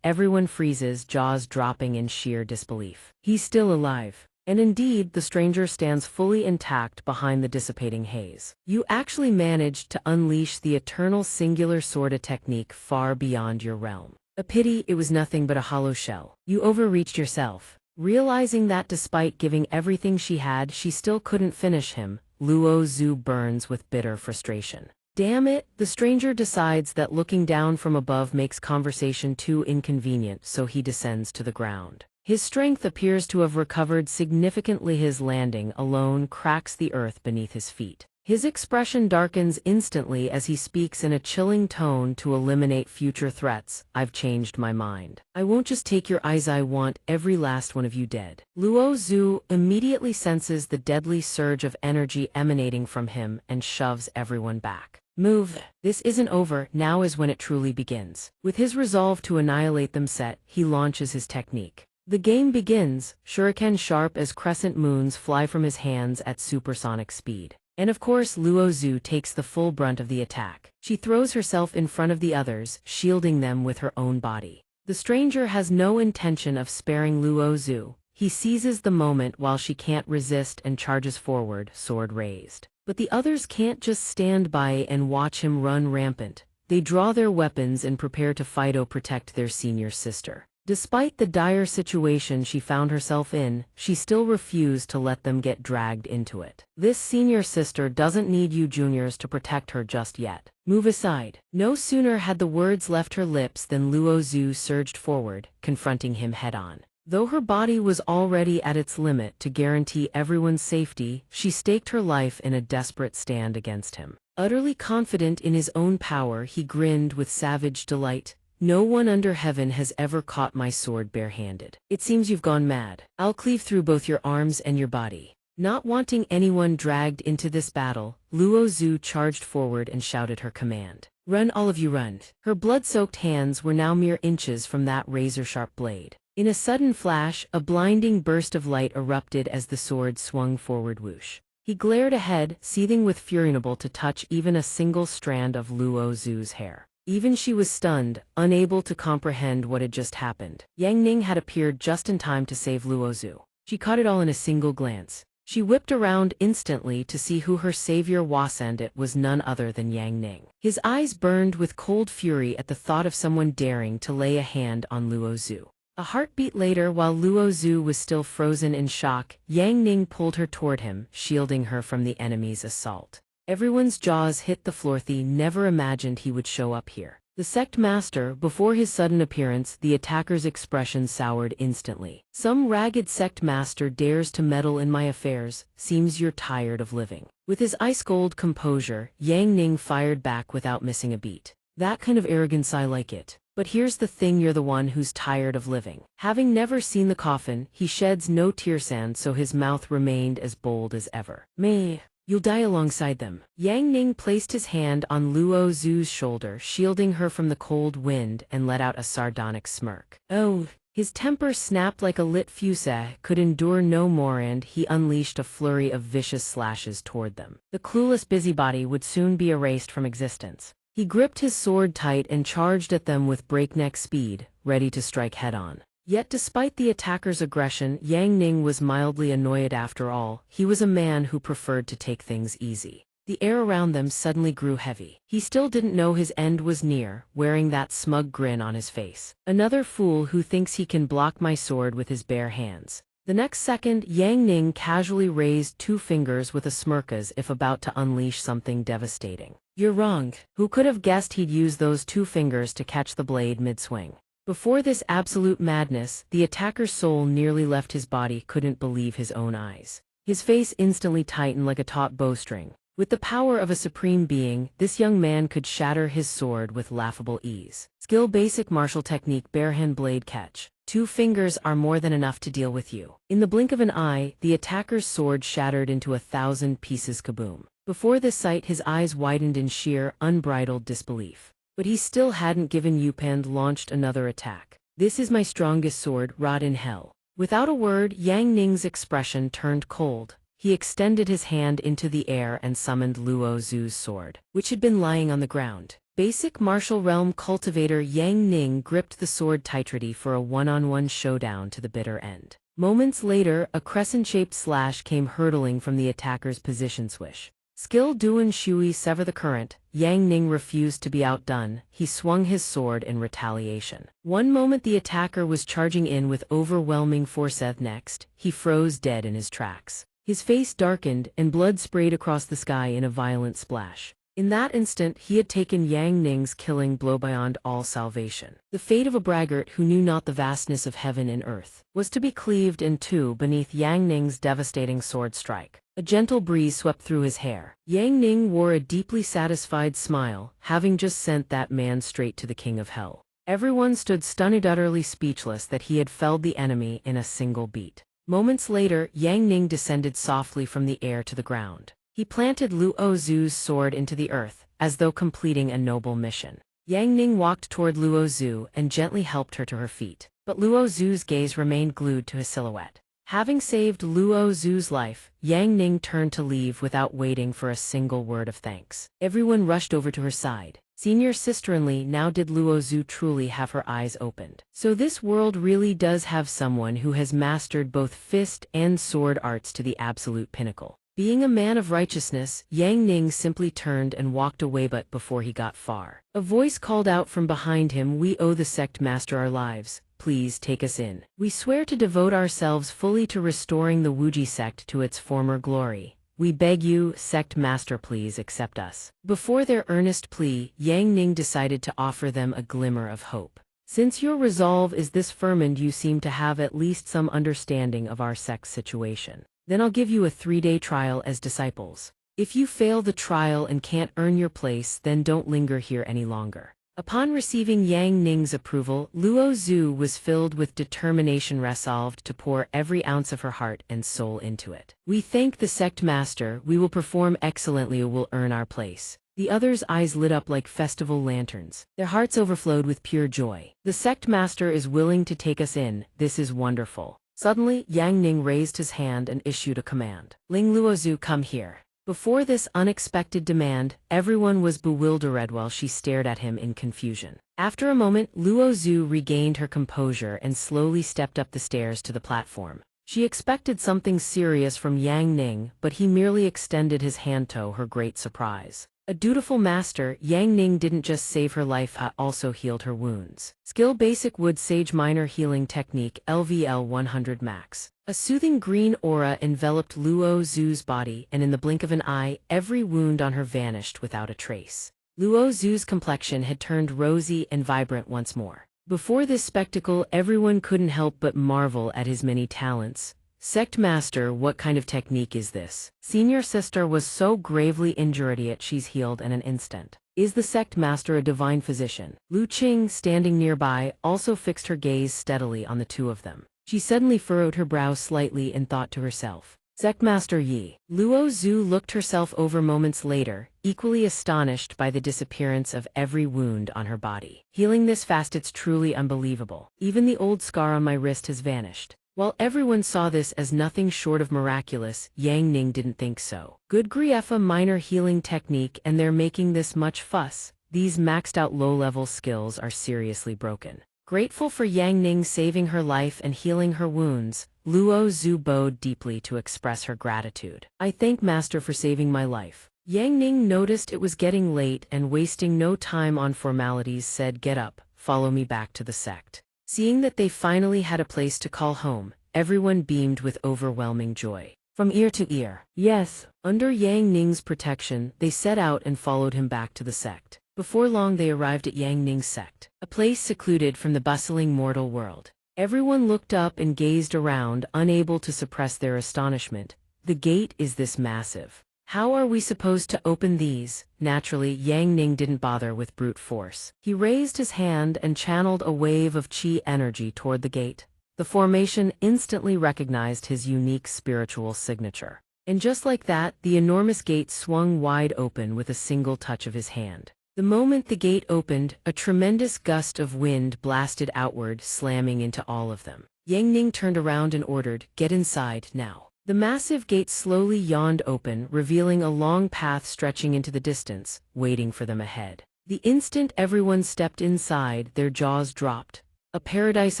Everyone freezes, jaws dropping in sheer disbelief. He's still alive. And indeed, the stranger stands fully intact behind the dissipating haze. You actually managed to unleash the eternal singular sword technique far beyond your realm. A pity it was nothing but a hollow shell. You overreached yourself. Realizing that despite giving everything she had, she still couldn't finish him, Luo Zhu burns with bitter frustration. Damn it, the stranger decides that looking down from above makes conversation too inconvenient, so he descends to the ground. His strength appears to have recovered significantly. His landing alone cracks the earth beneath his feet. His expression darkens instantly as he speaks in a chilling tone to eliminate future threats. I've changed my mind. I won't just take your eyes, I want every last one of you dead. Luo Zhu immediately senses the deadly surge of energy emanating from him and shoves everyone back. Move. This isn't over, now is when it truly begins. With his resolve to annihilate them set, he launches his technique. The game begins, shuriken sharp as crescent moons fly from his hands at supersonic speed. And of course Luo Zhu takes the full brunt of the attack. She throws herself in front of the others, shielding them with her own body. The stranger has no intention of sparing Luo Zhu. He seizes the moment while she can't resist and charges forward, sword raised. But the others can't just stand by and watch him run rampant. They draw their weapons and prepare to protect their senior sister. Despite the dire situation she found herself in, she still refused to let them get dragged into it. This senior sister doesn't need you juniors to protect her just yet. Move aside. No sooner had the words left her lips than Luo Zhu surged forward, confronting him head-on. Though her body was already at its limit to guarantee everyone's safety, she staked her life in a desperate stand against him. Utterly confident in his own power, he grinned with savage delight. no one under heaven has ever caught my sword barehanded. It seems you've gone mad. I'll cleave through both your arms and your body." Not wanting anyone dragged into this battle, Luo Zhu charged forward and shouted her command. "Run, all of you, run." Her blood-soaked hands were now mere inches from that razor-sharp blade. In a sudden flash, a blinding burst of light erupted as the sword swung forward. Whoosh. He glared ahead, seething with fury, unable to touch even a single strand of Luo Zhu's hair. Even she was stunned, unable to comprehend what had just happened. Yang Ning had appeared just in time to save Luo Zhu. She caught it all in a single glance. She whipped around instantly to see who her savior was, and it was none other than Yang Ning. His eyes burned with cold fury at the thought of someone daring to lay a hand on Luo Zhu. A heartbeat later, while Luo Zhu was still frozen in shock, Yang Ning pulled her toward him, shielding her from the enemy's assault. Everyone's jaws hit the floor. They never imagined he would show up here. The sect master, before his sudden appearance, the attacker's expression soured instantly. "Some ragged sect master dares to meddle in my affairs, seems you're tired of living." With his ice-cold composure, Yang Ning fired back without missing a beat. "That kind of arrogance, I like it. But here's the thing, you're the one who's tired of living." Having never seen the coffin, he sheds no tear sand, so his mouth remained as bold as ever. "Me. You'll die alongside them." Yang Ning placed his hand on Luo Zhu's shoulder, shielding her from the cold wind, and let out a sardonic smirk. "Oh." His temper snapped like a lit fuse, could endure no more, and he unleashed a flurry of vicious slashes toward them. The clueless busybody would soon be erased from existence. He gripped his sword tight and charged at them with breakneck speed, ready to strike head-on. Yet despite the attacker's aggression, Yang Ning was mildly annoyed. After all, he was a man who preferred to take things easy. The air around them suddenly grew heavy. He still didn't know his end was near, wearing that smug grin on his face. "Another fool who thinks he can block my sword with his bare hands." The next second, Yang Ning casually raised two fingers with a smirk as if about to unleash something devastating. "You're wrong." Who could have guessed he'd use those two fingers to catch the blade mid-swing? Before this absolute madness, the attacker's soul nearly left his body, couldn't believe his own eyes. His face instantly tightened like a taut bowstring. With the power of a supreme being, this young man could shatter his sword with laughable ease. Skill: basic martial technique, barehand blade catch. 2 fingers are more than enough to deal with you. In the blink of an eye, the attacker's sword shattered into 1,000 pieces. Kaboom. Before this sight, his eyes widened in sheer, unbridled disbelief. But he still hadn't given up and launched another attack. "This is my strongest sword, rot in hell." Without a word, Yang Ning's expression turned cold. He extended his hand into the air and summoned Luo Zhu's sword, which had been lying on the ground. Basic martial realm cultivator Yang Ning gripped the sword tightly for a one-on-one showdown to the bitter end. Moments later, a crescent-shaped slash came hurtling from the attacker's position. Swish. Skill: Duan Shui, sever the current. Yang Ning refused to be outdone. He swung his sword in retaliation. One moment the attacker was charging in with overwhelming force. Next, he froze dead in his tracks. His face darkened, and blood sprayed across the sky in a violent splash. In that instant, he had taken Yang Ning's killing blow beyond all salvation. The fate of a braggart who knew not the vastness of heaven and earth was to be cleaved in two beneath Yang Ning's devastating sword strike. A gentle breeze swept through his hair. Yang Ning wore a deeply satisfied smile, having just sent that man straight to the king of hell. Everyone stood stunned, utterly speechless that he had felled the enemy in a single beat. Moments later, Yang Ning descended softly from the air to the ground. He planted Luo Zhu's sword into the earth, as though completing a noble mission. Yang Ning walked toward Luo Zhu and gently helped her to her feet, but Luo Zhu's gaze remained glued to his silhouette. Having saved Luo Zhu's life, Yang Ning turned to leave without waiting for a single word of thanks. Everyone rushed over to her side. Senior sister-in-law, now did Luo Zhu truly have her eyes opened? So this world really does have someone who has mastered both fist and sword arts to the absolute pinnacle. Being a man of righteousness, Yang Ning simply turned and walked away, but before he got far, a voice called out from behind him, "We owe the sect master our lives. Please take us in. We swear to devote ourselves fully to restoring the Wuji sect to its former glory. We beg you, sect master, please accept us." Before their earnest plea, Yang Ning decided to offer them a glimmer of hope. "Since your resolve is this firm and you seem to have at least some understanding of our sect's situation, then I'll give you a 3-day trial as disciples. If you fail the trial and can't earn your place, then don't linger here any longer." Upon receiving Yang Ning's approval, Luo Zhu was filled with determination, resolved to pour every ounce of her heart and soul into it. "We thank the sect master, we will perform excellently, or will earn our place." The others' eyes lit up like festival lanterns. Their hearts overflowed with pure joy. "The sect master is willing to take us in, this is wonderful." Suddenly, Yang Ning raised his hand and issued a command. "Ling Luozu, come here." Before this unexpected demand, everyone was bewildered while she stared at him in confusion. After a moment, Luo Zhu regained her composure and slowly stepped up the stairs to the platform. She expected something serious from Yang Ning, but he merely extended his hand to her great surprise. A dutiful master, Yang Ning didn't just save her life, but also healed her wounds. Skill Basic Wood Sage Minor Healing Technique LVL 100 Max. A soothing green aura enveloped Luo Zhu's body, and in the blink of an eye, every wound on her vanished without a trace. Luo Zhu's complexion had turned rosy and vibrant once more. Before this spectacle, everyone couldn't help but marvel at his many talents. "Sect master, what kind of technique is this?" Senior sister was so gravely injured yet she's healed in an instant. "Is the sect master a divine physician?" Lu Qing, standing nearby, also fixed her gaze steadily on the two of them. She suddenly furrowed her brow slightly and thought to herself, "Sect master Yi." Luo Zhu looked herself over moments later, equally astonished by the disappearance of every wound on her body. "Healing this fast, it's truly unbelievable. Even the old scar on my wrist has vanished." While everyone saw this as nothing short of miraculous, Yang Ning didn't think so. "Good grief, a minor healing technique, and they're making this much fuss. These maxed out low-level skills are seriously broken." Grateful for Yang Ning saving her life and healing her wounds, Luo Zhu bowed deeply to express her gratitude. "I thank Master for saving my life." Yang Ning noticed it was getting late and, wasting no time on formalities, said, "Get up, follow me back to the sect." Seeing that they finally had a place to call home, everyone beamed with overwhelming joy. From ear to ear. Yes, under Yang Ning's protection, they set out and followed him back to the sect. Before long they arrived at Yang Ning's sect, a place secluded from the bustling mortal world. Everyone looked up and gazed around, unable to suppress their astonishment. "The gate is this massive. How are we supposed to open these?" Naturally, Yang Ning didn't bother with brute force. He raised his hand and channeled a wave of qi energy toward the gate. The formation instantly recognized his unique spiritual signature. And just like that, the enormous gate swung wide open with a single touch of his hand. The moment the gate opened, a tremendous gust of wind blasted outward, slamming into all of them. Yang Ning turned around and ordered, "Get inside, now." The massive gate slowly yawned open, revealing a long path stretching into the distance, waiting for them ahead. The instant everyone stepped inside, their jaws dropped. A paradise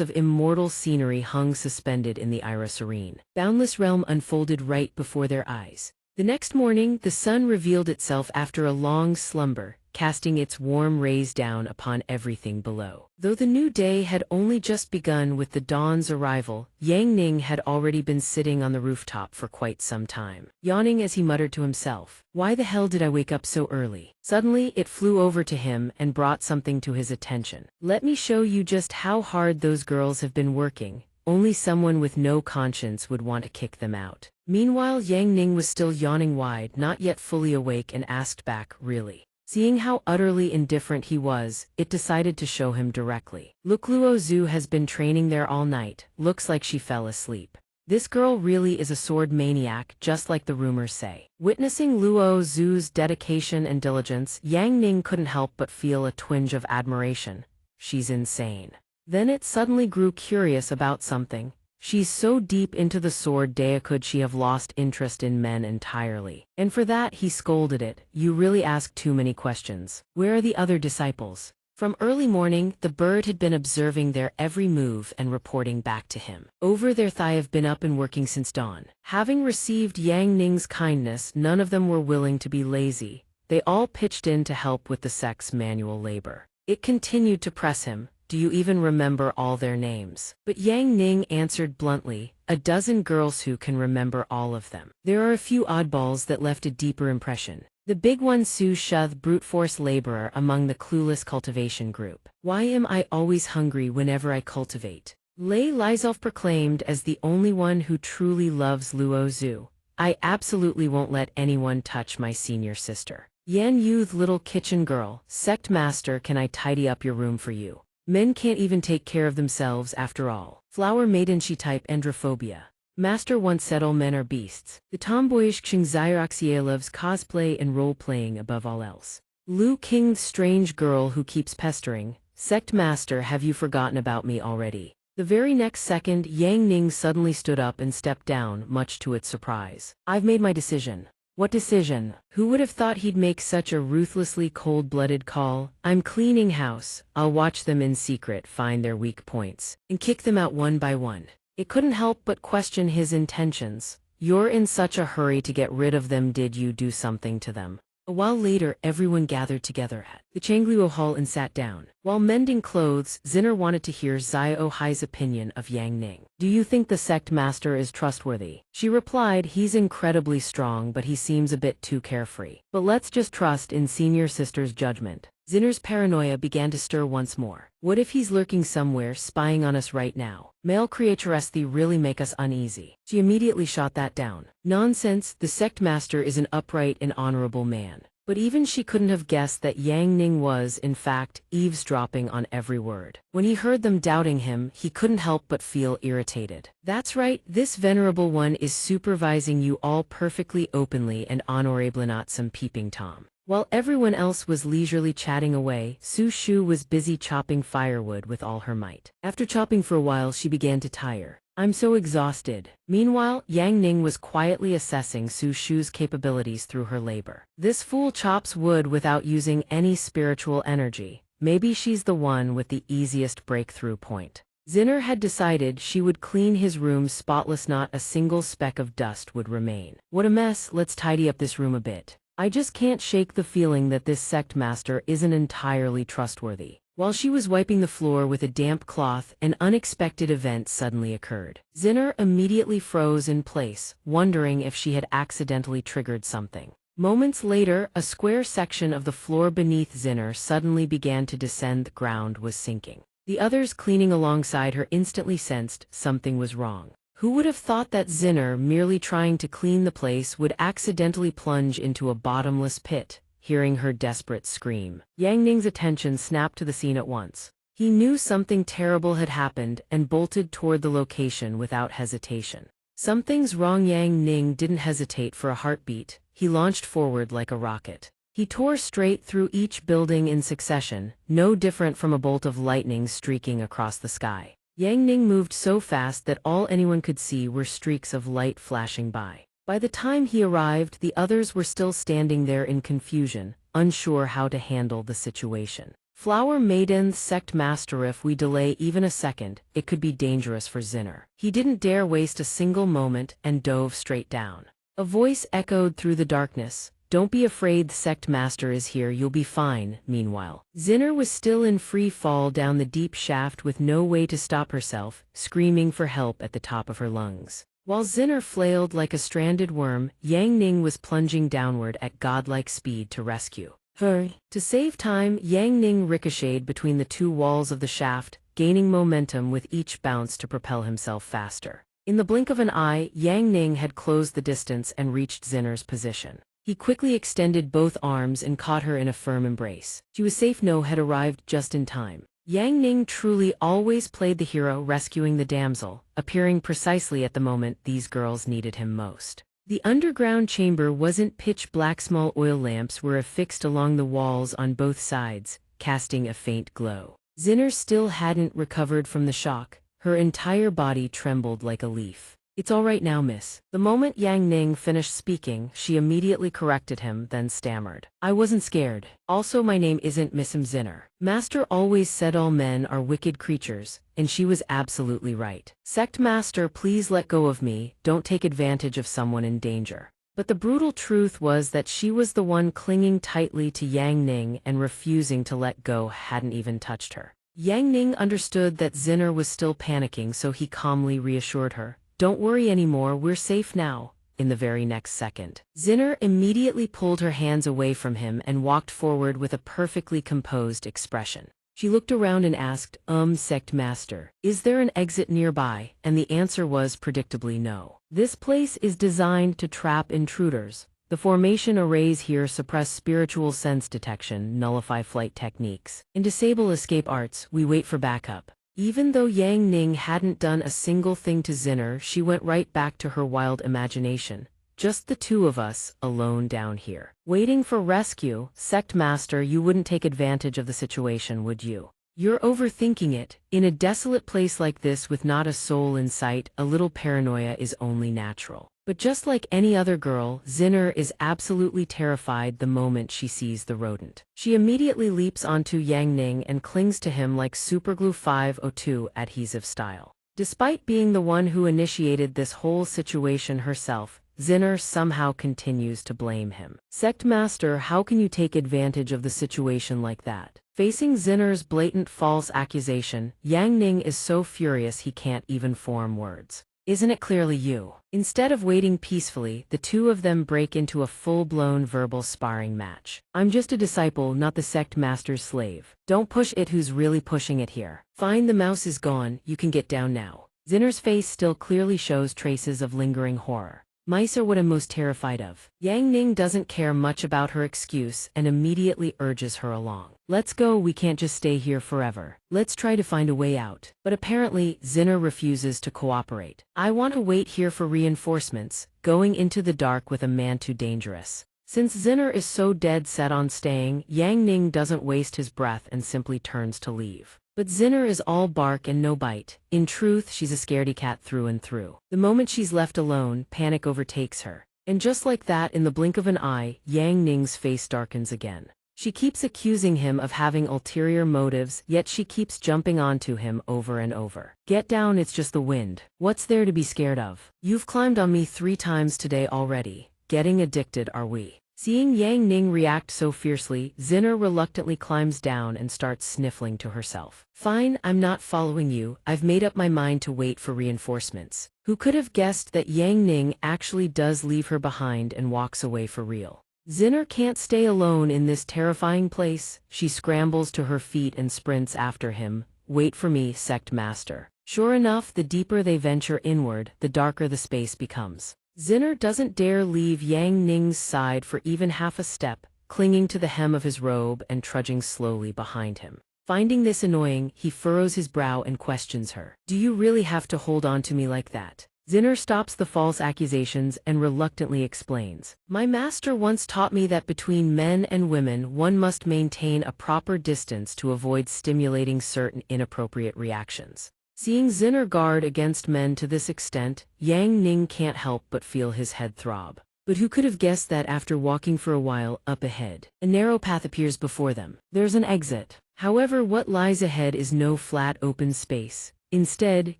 of immortal scenery hung suspended in the Ira Serene. Boundless realm unfolded right before their eyes. The next morning, the sun revealed itself after a long slumber, casting its warm rays down upon everything below. Though the new day had only just begun with the dawn's arrival, Yang Ning had already been sitting on the rooftop for quite some time, yawning as he muttered to himself, "Why the hell did I wake up so early?" Suddenly, it flew over to him and brought something to his attention. "Let me show you just how hard those girls have been working. Only someone with no conscience would want to kick them out." Meanwhile, Yang Ning was still yawning wide, not yet fully awake, and asked back, "Really?" Seeing how utterly indifferent he was, it decided to show him directly. "Look, Luo Zhu has been training there all night. Looks like she fell asleep. This girl really is a sword maniac, just like the rumors say." Witnessing Luo Zhu's dedication and diligence, Yang Ning couldn't help but feel a twinge of admiration. She's insane. Then it suddenly grew curious about something. She's so deep into the sword dea, could she have lost interest in men entirely? And for that he scolded it. "You really ask too many questions. Where are the other disciples?" From early morning, the bird had been observing their every move and reporting back to him. Over their thigh have been up and working since dawn. Having received Yang Ning's kindness, none of them were willing to be lazy. They all pitched in to help with the sect's manual labor. It continued to press him. "Do you even remember all their names?" But Yang Ning answered bluntly, "A dozen girls, who can remember all of them? There are a few oddballs that left a deeper impression. The big one, Su Shuth, brute force laborer among the clueless cultivation group. Why am I always hungry whenever I cultivate?" Lei Lizelf proclaimed as the only one who truly loves Luo Zhu. "I absolutely won't let anyone touch my senior sister." Yan Youth little kitchen girl, Sect Master, can I tidy up your room for you? Men can't even take care of themselves after all. Flower Maiden, she type androphobia. Master once said all men are beasts. The tomboyish xianxia loves cosplay and role-playing above all else. Lu King's strange girl who keeps pestering. Sect Master, have you forgotten about me already? The very next second, Yang Ning suddenly stood up and stepped down, much to its surprise. I've made my decision. What decision? Who would have thought he'd make such a ruthlessly cold-blooded call? I'm cleaning house. I'll watch them in secret, find their weak points, and kick them out one by one. It couldn't help but question his intentions. You're in such a hurry to get rid of them, did you do something to them? A while later, everyone gathered together at the Changluo Hall and sat down. While mending clothes, Zinner wanted to hear Xiao Hai's opinion of Yang Ning. Do you think the Sect Master is trustworthy? She replied, he's incredibly strong, but he seems a bit too carefree. But let's just trust in senior sister's judgment. Zinner's paranoia began to stir once more. What if he's lurking somewhere, spying on us right now? Male creatures really make us uneasy. She immediately shot that down. Nonsense, the Sect Master is an upright and honorable man. But even she couldn't have guessed that Yang Ning was, in fact, eavesdropping on every word. When he heard them doubting him, he couldn't help but feel irritated. That's right, this venerable one is supervising you all perfectly openly and honorably, not some peeping Tom. While everyone else was leisurely chatting away, Su Shu was busy chopping firewood with all her might. After chopping for a while, she began to tire. I'm so exhausted. Meanwhile, Yang Ning was quietly assessing Su Shu's capabilities through her labor. This fool chops wood without using any spiritual energy. Maybe she's the one with the easiest breakthrough point. Zinner had decided she would clean his room spotless, not a single speck of dust would remain. What a mess, let's tidy up this room a bit. I just can't shake the feeling that this Sect Master isn't entirely trustworthy. While she was wiping the floor with a damp cloth, an unexpected event suddenly occurred. Zinner immediately froze in place, wondering if she had accidentally triggered something. Moments later, a square section of the floor beneath Zinner suddenly began to descend. The ground was sinking. The others cleaning alongside her instantly sensed something was wrong. Who would have thought that Zinner, merely trying to clean the place, would accidentally plunge into a bottomless pit? Hearing her desperate scream, Yang Ning's attention snapped to the scene at once. He knew something terrible had happened and bolted toward the location without hesitation. Something's wrong. Yang Ning didn't hesitate for a heartbeat. He launched forward like a rocket. He tore straight through each building in succession, no different from a bolt of lightning streaking across the sky. Yang Ning moved so fast that all anyone could see were streaks of light flashing by. By the time he arrived, the others were still standing there in confusion, unsure how to handle the situation. Flower Maiden, Sect Master, if we delay even a second, it could be dangerous for Zinner. He didn't dare waste a single moment and dove straight down. A voice echoed through the darkness. Don't be afraid, the Sect Master is here, you'll be fine. Meanwhile, Zinner was still in free fall down the deep shaft with no way to stop herself, screaming for help at the top of her lungs. While Zinner flailed like a stranded worm, Yang Ning was plunging downward at godlike speed to rescue her. To save time, Yang Ning ricocheted between the two walls of the shaft, gaining momentum with each bounce to propel himself faster. In the blink of an eye, Yang Ning had closed the distance and reached Zinner's position. He quickly extended both arms and caught her in a firm embrace. She was safe. No had arrived just in time. Yang Ning truly always played the hero, rescuing the damsel, appearing precisely at the moment these girls needed him most. The underground chamber wasn't pitch black. Small oil lamps were affixed along the walls on both sides, casting a faint glow. Zinner still hadn't recovered from the shock. Her entire body trembled like a leaf. It's all right now, miss. The moment Yang Ning finished speaking, she immediately corrected him, then stammered. I wasn't scared. Also, my name isn't Miss Zinner. Master always said all men are wicked creatures, and she was absolutely right. Sect Master, please let go of me, don't take advantage of someone in danger. But the brutal truth was that she was the one clinging tightly to Yang Ning and refusing to let go, hadn't even touched her. Yang Ning understood that Zinner was still panicking, so he calmly reassured her. Don't worry anymore, we're safe now. In the very next second, Zinner immediately pulled her hands away from him and walked forward with a perfectly composed expression. She looked around and asked, Sect Master, is there an exit nearby? And the answer was predictably no. This place is designed to trap intruders. The formation arrays here suppress spiritual sense detection, nullify flight techniques, and disable escape arts. We wait for backup. Even though Yang Ning hadn't done a single thing to Zinner, she went right back to her wild imagination. Just the two of us, alone down here. Waiting for rescue. Sect Master, you wouldn't take advantage of the situation, would you? You're overthinking it. In a desolate place like this with not a soul in sight, a little paranoia is only natural. But just like any other girl, Zinner is absolutely terrified the moment she sees the rodent. She immediately leaps onto Yang Ning and clings to him like superglue 502 adhesive style. Despite being the one who initiated this whole situation herself, Zinner somehow continues to blame him. Sect Master, how can you take advantage of the situation like that? Facing Zinner's blatant false accusation, Yang Ning is so furious he can't even form words. Isn't it clearly you? Instead of waiting peacefully, the two of them break into a full-blown verbal sparring match. I'm just a disciple, not the sect master's slave. Don't push it, who's really pushing it here? Fine, the mouse is gone, you can get down now. Zinner's face still clearly shows traces of lingering horror. Mice are what I'm most terrified of. Yang Ning doesn't care much about her excuse and immediately urges her along. Let's go, we can't just stay here forever. Let's try to find a way out. But apparently, Zinner refuses to cooperate. I want to wait here for reinforcements. Going into the dark with a man too dangerous. Since Zinner is so dead set on staying, Yang Ning doesn't waste his breath and simply turns to leave. But Zinner is all bark and no bite. In truth, she's a scaredy cat through and through. The moment she's left alone, panic overtakes her. And just like that, in the blink of an eye, Yang Ning's face darkens again. She keeps accusing him of having ulterior motives, yet she keeps jumping onto him over and over. Get down, it's just the wind. What's there to be scared of? You've climbed on me 3 times today already. Getting addicted, are we? Seeing Yang Ning react so fiercely, Zinner reluctantly climbs down and starts sniffling to herself. Fine, I'm not following you. I've made up my mind to wait for reinforcements. Who could have guessed that Yang Ning actually does leave her behind and walks away for real? Zinner can't stay alone in this terrifying place. She scrambles to her feet and sprints after him. Wait for me, Sect Master. Sure enough, the deeper they venture inward, the darker the space becomes. Zinner doesn't dare leave Yang Ning's side for even half a step, clinging to the hem of his robe and trudging slowly behind him. Finding this annoying, he furrows his brow and questions her. Do you really have to hold on to me like that? Zinner stops the false accusations and reluctantly explains. My master once taught me that between men and women one must maintain a proper distance to avoid stimulating certain inappropriate reactions. Seeing Zinner guard against men to this extent, Yang Ning can't help but feel his head throb. But who could have guessed that after walking for a while, up ahead, a narrow path appears before them. There's an exit. However, what lies ahead is no flat open space. Instead,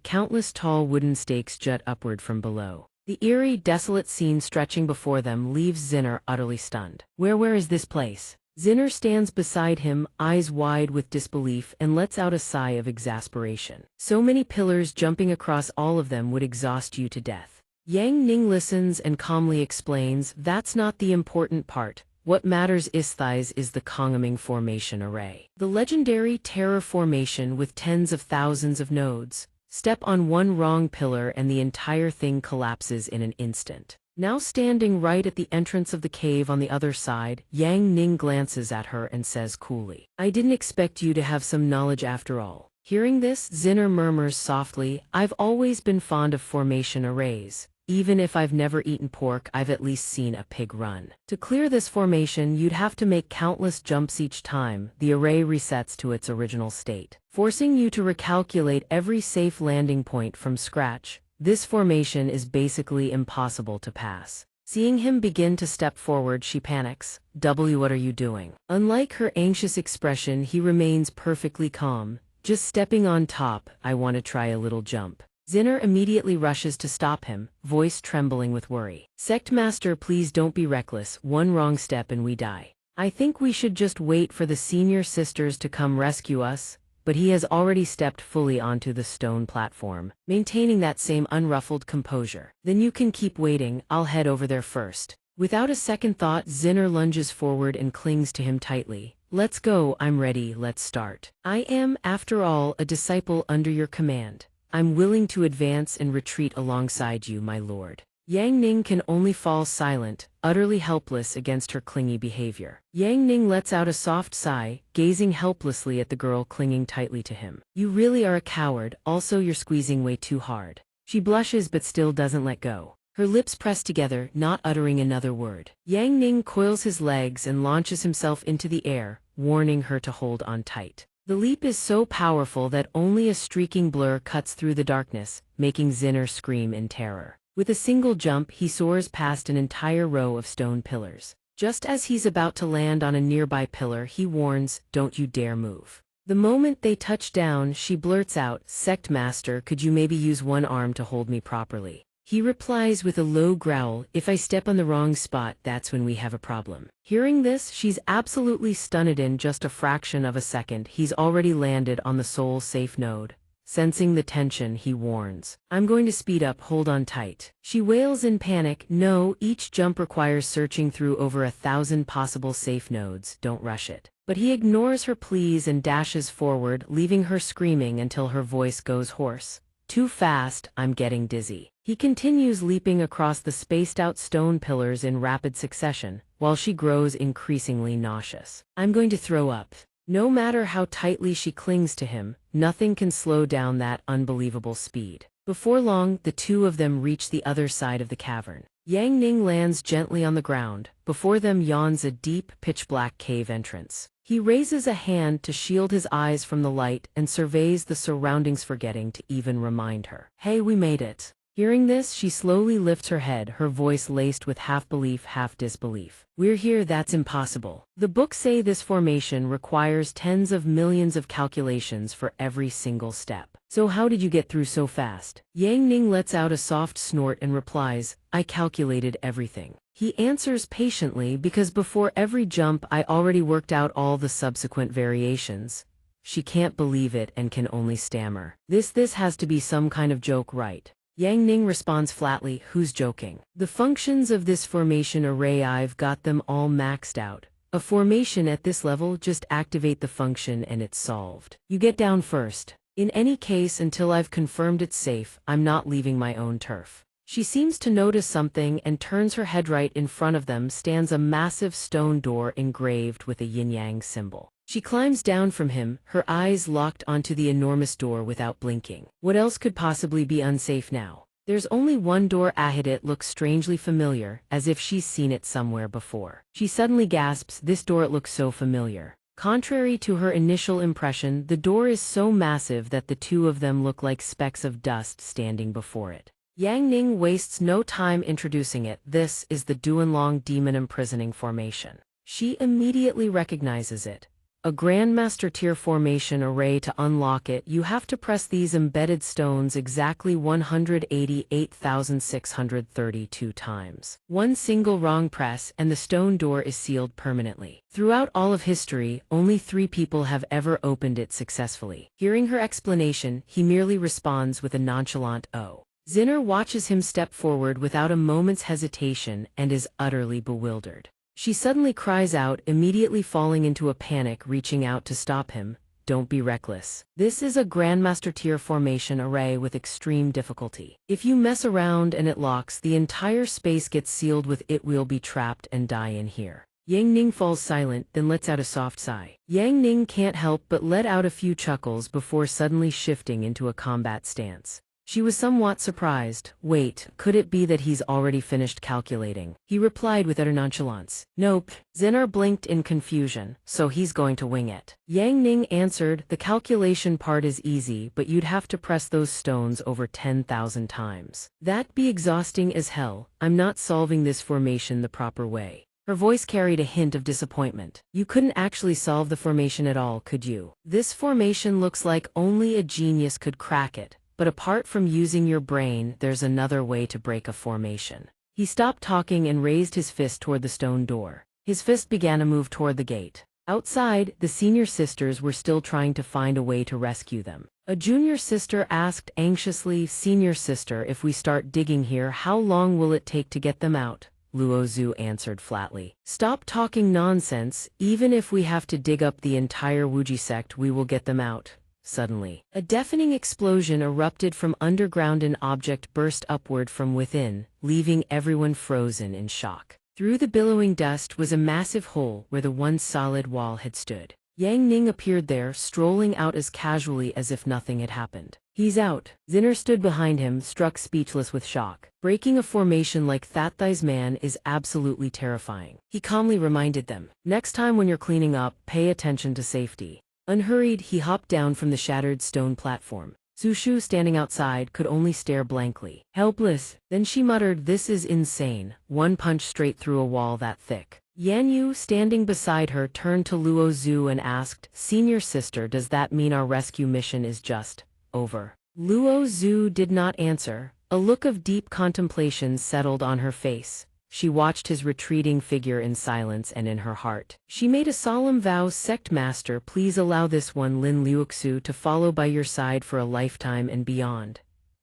countless tall wooden stakes jut upward from below. The eerie, desolate scene stretching before them leaves Zinner utterly stunned. Where is this place? Zinner stands beside him, eyes wide with disbelief, and lets out a sigh of exasperation. So many pillars jumping across all of them would exhaust you to death. Yang Ning listens and calmly explains, that's not the important part. What matters is the Kongaming Formation Array. The legendary terror formation with tens of thousands of nodes. Step on one wrong pillar and the entire thing collapses in an instant. Now standing right at the entrance of the cave on the other side, Yang Ning glances at her and says coolly, I didn't expect you to have some knowledge after all. Hearing this, Zinner murmurs softly, I've always been fond of formation arrays. Even if I've never eaten pork, I've at least seen a pig run. To clear this formation, you'd have to make countless jumps each time the array resets to its original state, forcing you to recalculate every safe landing point from scratch. This formation is basically impossible to pass. Seeing him begin to step forward, she panics. W, what are you doing? Unlike her anxious expression, he remains perfectly calm. Just stepping on top, I want to try a little jump. Zinner immediately rushes to stop him, voice trembling with worry. Sect Master, please don't be reckless. One wrong step and we die. I think we should just wait for the senior sisters to come rescue us. But he has already stepped fully onto the stone platform, maintaining that same unruffled composure. Then you can keep waiting, I'll head over there first. Without a second thought, Zinner lunges forward and clings to him tightly. Let's go, I'm ready, let's start. I am, after all, a disciple under your command. I'm willing to advance and retreat alongside you, my lord. Yang Ning can only fall silent, utterly helpless against her clingy behavior. Yang Ning lets out a soft sigh, gazing helplessly at the girl clinging tightly to him. You really are a coward, also you're squeezing way too hard. She blushes but still doesn't let go. Her lips press together, not uttering another word. Yang Ning coils his legs and launches himself into the air, warning her to hold on tight. The leap is so powerful that only a streaking blur cuts through the darkness, making Zinner scream in terror. With a single jump, he soars past an entire row of stone pillars. Just as he's about to land on a nearby pillar, he warns, "Don't you dare move." The moment they touch down, she blurts out, "Sect Master, could you maybe use one arm to hold me properly?" He replies with a low growl, "If I step on the wrong spot, that's when we have a problem." Hearing this, she's absolutely stunned. In just a fraction of a second, he's already landed on the soul safe node. Sensing the tension, he warns, "I'm going to speed up, hold on tight." She wails in panic, "No, each jump requires searching through over 1,000 possible safe nodes, don't rush it." But he ignores her pleas and dashes forward, leaving her screaming until her voice goes hoarse. "Too fast, I'm getting dizzy." He continues leaping across the spaced-out stone pillars in rapid succession, while she grows increasingly nauseous. "I'm going to throw up." No matter how tightly she clings to him, nothing can slow down that unbelievable speed. Before long, the two of them reach the other side of the cavern. Yang Ning lands gently on the ground. Before them yawns a deep, pitch-black cave entrance. He raises a hand to shield his eyes from the light and surveys the surroundings, forgetting to even remind her. "Hey, we made it." Hearing this, she slowly lifts her head, her voice laced with half-belief, half-disbelief. "We're here, that's impossible. The books say this formation requires tens of millions of calculations for every single step. So how did you get through so fast?" Yang Ning lets out a soft snort and replies, "I calculated everything." He answers patiently, "Because before every jump I already worked out all the subsequent variations." She can't believe it and can only stammer, This has to be some kind of joke, right?" Yang Ning responds flatly, "Who's joking? The functions of this formation array, I've got them all maxed out. A formation at this level, just activate the function and it's solved. You get down first. In any case, until I've confirmed it's safe, I'm not leaving my own turf." She seems to notice something and turns her head. Right in front of them stands a massive stone door engraved with a yin-yang symbol. She climbs down from him, her eyes locked onto the enormous door without blinking. What else could possibly be unsafe now? There's only one door ahead. It looks strangely familiar, as if she's seen it somewhere before. She suddenly gasps, "This door, it looks so familiar." Contrary to her initial impression, the door is so massive that the two of them look like specks of dust standing before it. Yang Ning wastes no time introducing it. "This is the Duanlong Demon Imprisoning Formation." She immediately recognizes it. A Grandmaster tier formation array. To unlock it, you have to press these embedded stones exactly 188,632 times. One single wrong press and the stone door is sealed permanently. Throughout all of history, only 3 people have ever opened it successfully. Hearing her explanation, he merely responds with a nonchalant "Oh." Zinner watches him step forward without a moment's hesitation and is utterly bewildered. She suddenly cries out, immediately falling into a panic, reaching out to stop him, "Don't be reckless. This is a Grandmaster tier formation array with extreme difficulty. If you mess around and it locks, the entire space gets sealed with it. We'll be trapped and die in here." Yang Ning falls silent, then lets out a soft sigh. Yang Ning can't help but let out a few chuckles before suddenly shifting into a combat stance. She was somewhat surprised. "Wait, could it be that he's already finished calculating?" He replied with utter nonchalance, "Nope." Zinner blinked in confusion, "So he's going to wing it?" Yang Ning answered, "The calculation part is easy, but you'd have to press those stones over 10,000 times. That'd be exhausting as hell. I'm not solving this formation the proper way." Her voice carried a hint of disappointment. "You couldn't actually solve the formation at all, could you? This formation looks like only a genius could crack it. But apart from using your brain, there's another way to break a formation." He stopped talking and raised his fist toward the stone door. His fist began to move toward the gate. Outside, the senior sisters were still trying to find a way to rescue them. A junior sister asked anxiously, "Senior sister, if we start digging here, how long will it take to get them out?" Luo Zhu answered flatly, "Stop talking nonsense. Even if we have to dig up the entire Wuji sect, we will get them out. suddenly. A deafening explosion erupted from underground. An object burst upward from within, leaving everyone frozen in shock. Through the billowing dust was a massive hole where the once solid wall had stood. Yang Ning appeared there, strolling out as casually as if nothing had happened. "He's out." Zinner stood behind him, struck speechless with shock. Breaking a formation like that Thai's man is absolutely terrifying. He calmly reminded them, "Next time when you're cleaning up, pay attention to safety." Unhurried, he hopped down from the shattered stone platform. Sushu, standing outside, could only stare blankly. Helpless. Then she muttered, "This is insane." One punch straight through a wall that thick. Yan Yu, standing beside her, turned to Luo Zhu and asked, "Senior sister, does that mean our rescue mission is just over?" Luo Zhu did not answer. A look of deep contemplation settled on her face. She watched his retreating figure in silence, and in her heart she made a solemn vow. "Sect master, please allow this one Lin Liuxu to follow by your side for a lifetime and beyond."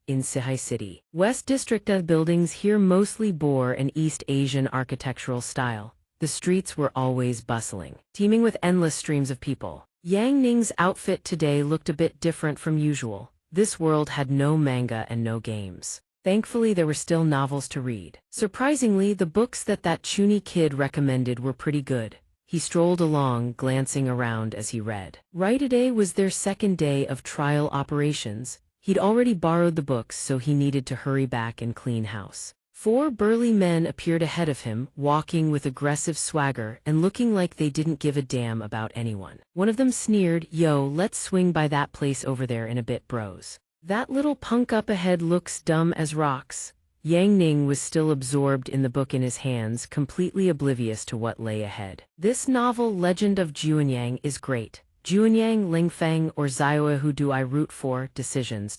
In Sihai City, West District buildings here mostly bore an East Asian architectural style. The streets were always bustling, teeming with endless streams of people. Yang Ning's outfit today looked a bit different from usual. This world had no manga and no games. Thankfully, there were still novels to read. Surprisingly, the books that Chuni kid recommended were pretty good. He strolled along, glancing around as he read. Right, today was their second day of trial operations. He'd already borrowed the books, so he needed to hurry back and clean house. 4 burly men appeared ahead of him, walking with aggressive swagger and looking like they didn't give a damn about anyone. One of them sneered, "Yo, let's swing by that place over there in a bit, bros. That little punk up ahead looks dumb as rocks." Yang Ning was still absorbed in the book in his hands, completely oblivious to what lay ahead. This novel, Legend of Juanyang, is great. Juanyang, Lingfeng, or Zioa, who do I root for? Decisions.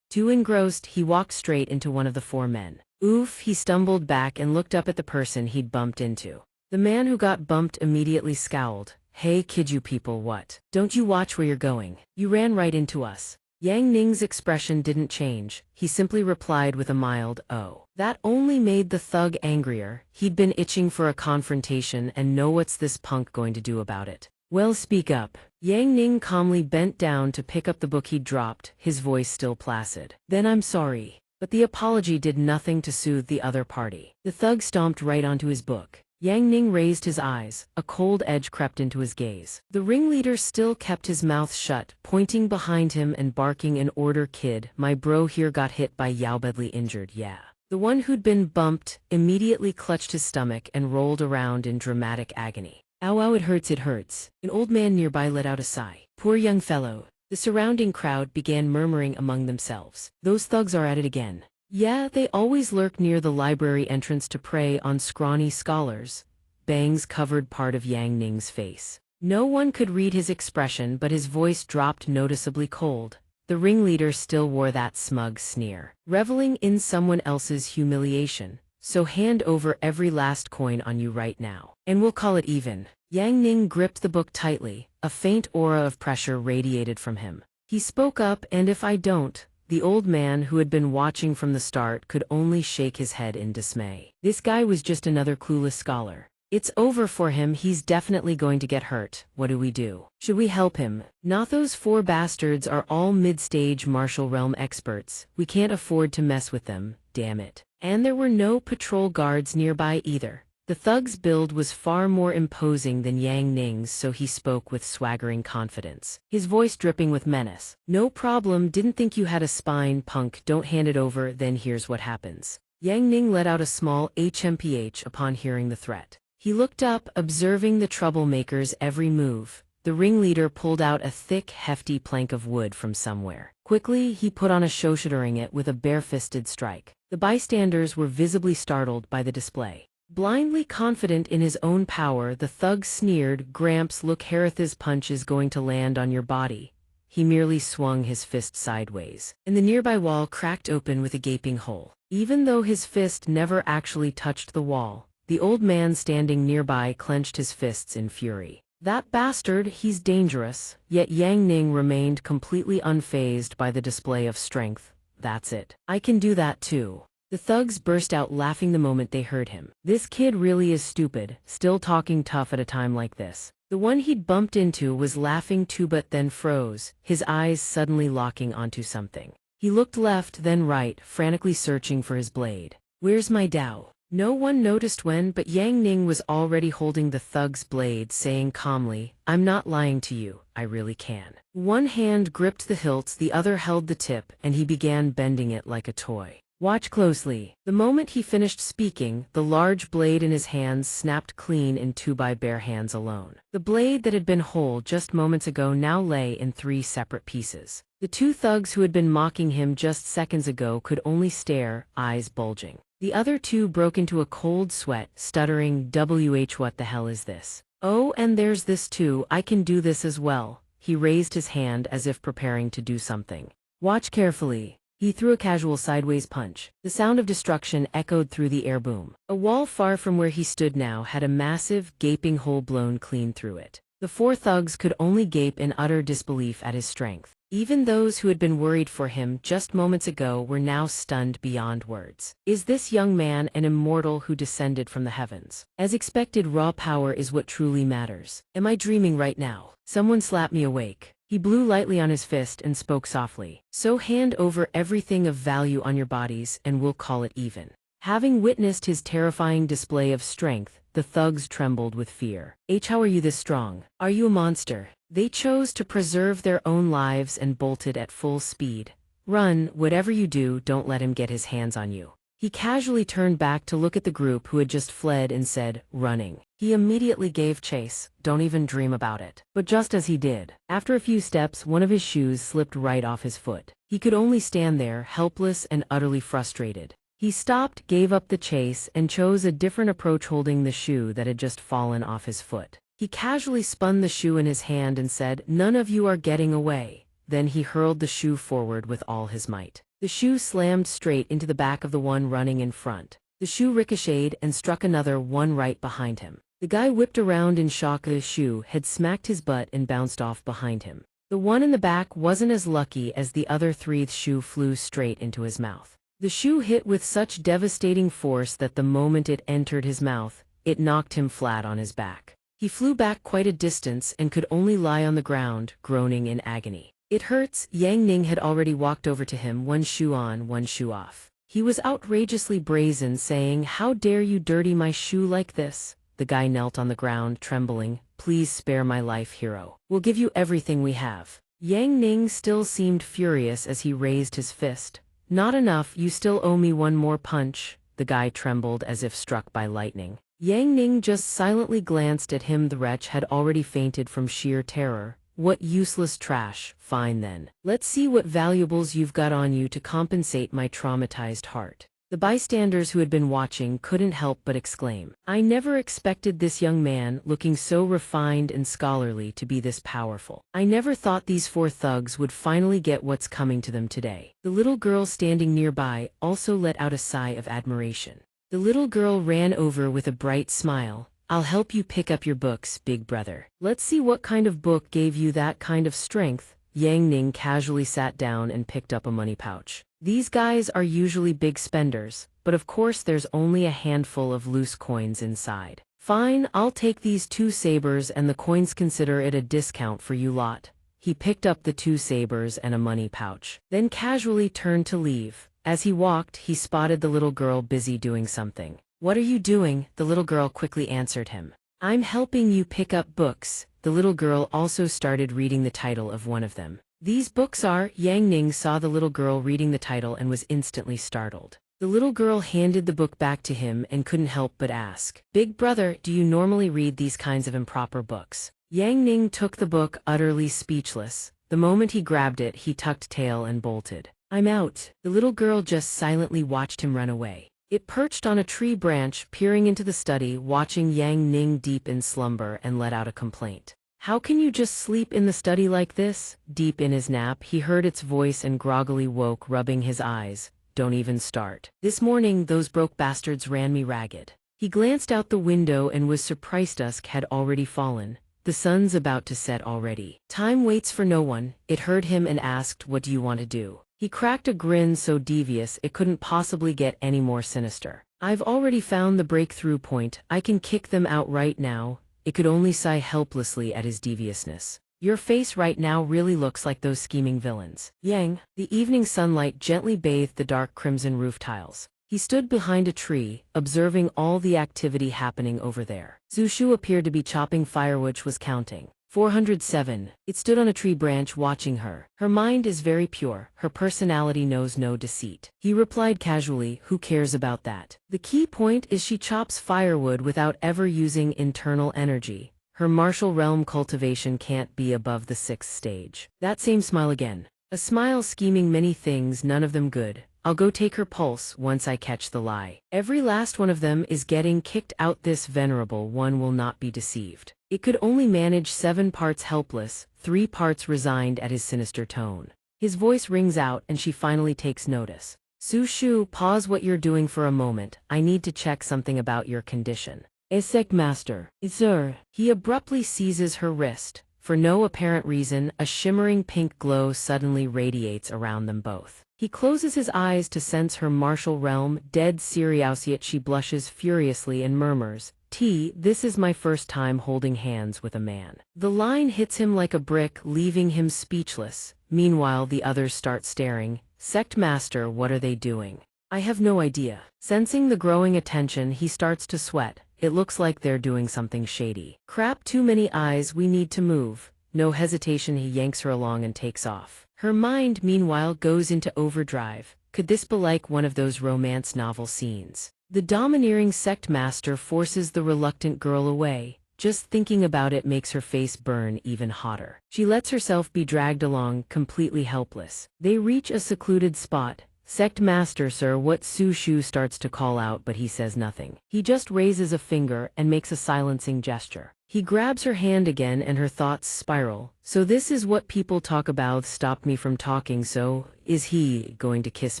Too engrossed, he walked straight into one of the 4 men. Oof, he stumbled back and looked up at the person he'd bumped into. The man who got bumped immediately scowled. "Hey kid, you people, what? Don't you watch where you're going? You ran right into us." Yang Ning's expression didn't change. He simply replied with a mild, "Oh." That only made the thug angrier. He'd been itching for a confrontation, and know what's this punk going to do about it? "Well, speak up." Yang Ning calmly bent down to pick up the book he'd dropped, his voice still placid. "Then I'm sorry." But the apology did nothing to soothe the other party. The thug stomped right onto his book. Yang Ning raised his eyes. A cold edge crept into his gaze. The ringleader still kept his mouth shut, pointing behind him and barking an order. "Kid, my bro here got hit by Yao, badly injured, yeah." The one who'd been bumped immediately clutched his stomach and rolled around in dramatic agony. "Ow, ow, it hurts." An old man nearby let out a sigh. "Poor young fellow." The surrounding crowd began murmuring among themselves. "Those thugs are at it again." "Yeah, they always lurk near the library entrance to prey on scrawny scholars." Bangs covered part of Yang Ning's face. No one could read his expression, but his voice dropped noticeably cold. The ringleader still wore that smug sneer, reveling in someone else's humiliation. "So hand over every last coin on you right now, and we'll call it even." Yang Ning gripped the book tightly. A faint aura of pressure radiated from him. He spoke up, "And if I don't?" The old man, who had been watching from the start, could only shake his head in dismay. This guy was just another clueless scholar. "It's over for him. He's definitely going to get hurt. What do we do? Should we help him?" "Not those 4 bastards are all mid-stage martial realm experts. We can't afford to mess with them, damn it." And there were no patrol guards nearby either. The thug's build was far more imposing than Yang Ning's, so he spoke with swaggering confidence, his voice dripping with menace. "No problem, didn't think you had a spine, punk. Don't hand it over, then here's what happens." Yang Ning let out a small HMPH upon hearing the threat. He looked up, observing the troublemaker's every move. The ringleader pulled out a thick, hefty plank of wood from somewhere. Quickly, he put on a shoshidoring it with a bare-fisted strike. The bystanders were visibly startled by the display. Blindly confident in his own power, the thug sneered, "Gramps, look, Haritha's punch is going to land on your body." He merely swung his fist sideways, and the nearby wall cracked open with a gaping hole. Even though his fist never actually touched the wall, the old man standing nearby clenched his fists in fury. "That bastard, he's dangerous." Yet Yang Ning remained completely unfazed by the display of strength. "That's it. I can do that too." The thugs burst out laughing the moment they heard him. "This kid really is stupid, still talking tough at a time like this." The one he'd bumped into was laughing too but then froze, his eyes suddenly locking onto something. He looked left then right, frantically searching for his blade. "Where's my Dao?" No one noticed when, but Yang Ning was already holding the thug's blade, saying calmly, "I'm not lying to you, I really can." One hand gripped the hilts, the other held the tip, and he began bending it like a toy. "Watch closely." The moment he finished speaking, the large blade in his hands snapped clean in two by bare hands alone. The blade that had been whole just moments ago now lay in three separate pieces. The two thugs who had been mocking him just seconds ago could only stare, eyes bulging. The other two broke into a cold sweat, stuttering, what the hell is this? "Oh, and there's this too, I can do this as well." He raised his hand as if preparing to do something. "Watch carefully." He threw a casual sideways punch. The sound of destruction echoed through the air boom. A wall far from where he stood now had a massive, gaping hole blown clean through it. The four thugs could only gape in utter disbelief at his strength. Even those who had been worried for him just moments ago were now stunned beyond words. Is this young man an immortal who descended from the heavens? As expected, raw power is what truly matters. Am I dreaming right now? Someone slap me awake. He blew lightly on his fist and spoke softly. "So hand over everything of value on your bodies and we'll call it even." Having witnessed his terrifying display of strength, the thugs trembled with fear. "How are you this strong? Are you a monster?" They chose to preserve their own lives and bolted at full speed. "Run, whatever you do, don't let him get his hands on you." He casually turned back to look at the group who had just fled and said, "Running." He immediately gave chase. Don't even dream about it. But just as he did, after a few steps, one of his shoes slipped right off his foot. He could only stand there, helpless and utterly frustrated. He stopped, gave up the chase, and chose a different approach, holding the shoe that had just fallen off his foot. He casually spun the shoe in his hand and said, "None of you are getting away." Then he hurled the shoe forward with all his might. The shoe slammed straight into the back of the one running in front. The shoe ricocheted and struck another one right behind him. The guy whipped around in shock. The shoe had smacked his butt and bounced off behind him. The one in the back wasn't as lucky as the other three. The shoe flew straight into his mouth. The shoe hit with such devastating force that the moment it entered his mouth, it knocked him flat on his back. He flew back quite a distance and could only lie on the ground, groaning in agony. "It hurts." Yang Ning had already walked over to him, one shoe on, one shoe off. He was outrageously brazen, saying, "How dare you dirty my shoe like this?" The guy knelt on the ground, trembling. "Please spare my life, hero. We'll give you everything we have." Yang Ning still seemed furious as he raised his fist. "Not enough, you still owe me one more punch." The guy trembled as if struck by lightning. Yang Ning just silently glanced at him. The wretch had already fainted from sheer terror. "What useless trash. Fine then. Let's see what valuables you've got on you to compensate my traumatized heart." The bystanders who had been watching couldn't help but exclaim, "I never expected this young man, looking so refined and scholarly, to be this powerful. I never thought these four thugs would finally get what's coming to them today." The little girl standing nearby also let out a sigh of admiration. The little girl ran over with a bright smile. "I'll help you pick up your books, big brother. Let's see what kind of book gave you that kind of strength." Yang Ning casually sat down and picked up a money pouch. These guys are usually big spenders, but of course there's only a handful of loose coins inside. "Fine, I'll take these 2 sabers and the coins. Consider it a discount for you lot." He picked up the 2 sabers and a money pouch, then casually turned to leave. As he walked, he spotted the little girl busy doing something. "What are you doing?" The little girl quickly answered him. "I'm helping you pick up books." The little girl also started reading the title of one of them. "These books are—" Yang Ning saw the little girl reading the title and was instantly startled. The little girl handed the book back to him and couldn't help but ask, "Big brother, do you normally read these kinds of improper books?" Yang Ning took the book, utterly speechless. The moment he grabbed it, he tucked tail and bolted. "I'm out." The little girl just silently watched him run away. It perched on a tree branch, peering into the study, watching Yang Ning deep in slumber, and let out a complaint. "How can you just sleep in the study like this?" Deep in his nap, he heard its voice and groggily woke, rubbing his eyes. "Don't even start. This morning, those broke bastards ran me ragged." He glanced out the window and was surprised dusk had already fallen. The sun's about to set already. Time waits for no one. It heard him and asked, "What do you want to do?" He cracked a grin so devious it couldn't possibly get any more sinister. "I've already found the breakthrough point. I can kick them out right now." it could only sigh helplessly at his deviousness. Your face right now really looks like those scheming villains. Yang, the evening sunlight gently bathed the dark crimson roof tiles. He stood behind a tree, observing all the activity happening over there. Zushu appeared to be chopping firewood, which was counting. 407. It stood on a tree branch watching her. Her mind is very pure, her personality knows no deceit. He replied casually, who cares about that? The key point is she chops firewood without ever using internal energy. Her martial realm cultivation can't be above the 6th stage. That same smile again. A smile scheming many things, none of them good. I'll go take her pulse once I catch the lie. Every last one of them is getting kicked out. This venerable one will not be deceived. It could only manage 7 parts helpless, 3 parts resigned at his sinister tone. His voice rings out and she finally takes notice. Zushu, pause what you're doing for a moment. I need to check something about your condition. Sect master. Sir. He abruptly seizes her wrist. For no apparent reason, a shimmering pink glow suddenly radiates around them both. He closes his eyes to sense her martial realm, dead serious, yet she blushes furiously and murmurs, this is my first time holding hands with a man. The line hits him like a brick, leaving him speechless. Meanwhile, the others start staring. Sect master, what are they doing? I have no idea. Sensing the growing attention, he starts to sweat. It looks like they're doing something shady. Crap, too many eyes, we need to move. No hesitation, he yanks her along and takes off. Her mind, meanwhile, goes into overdrive. Could this be like one of those romance novel scenes? The domineering sect master forces the reluctant girl away. Just thinking about it makes her face burn even hotter. She lets herself be dragged along, completely helpless. They reach a secluded spot. Sect master, sir, what? Zushu starts to call out, but he says nothing. He just raises a finger and makes a silencing gesture. He grabs her hand again and her thoughts spiral. So this is what people talk about, stopped me from talking, so is he going to kiss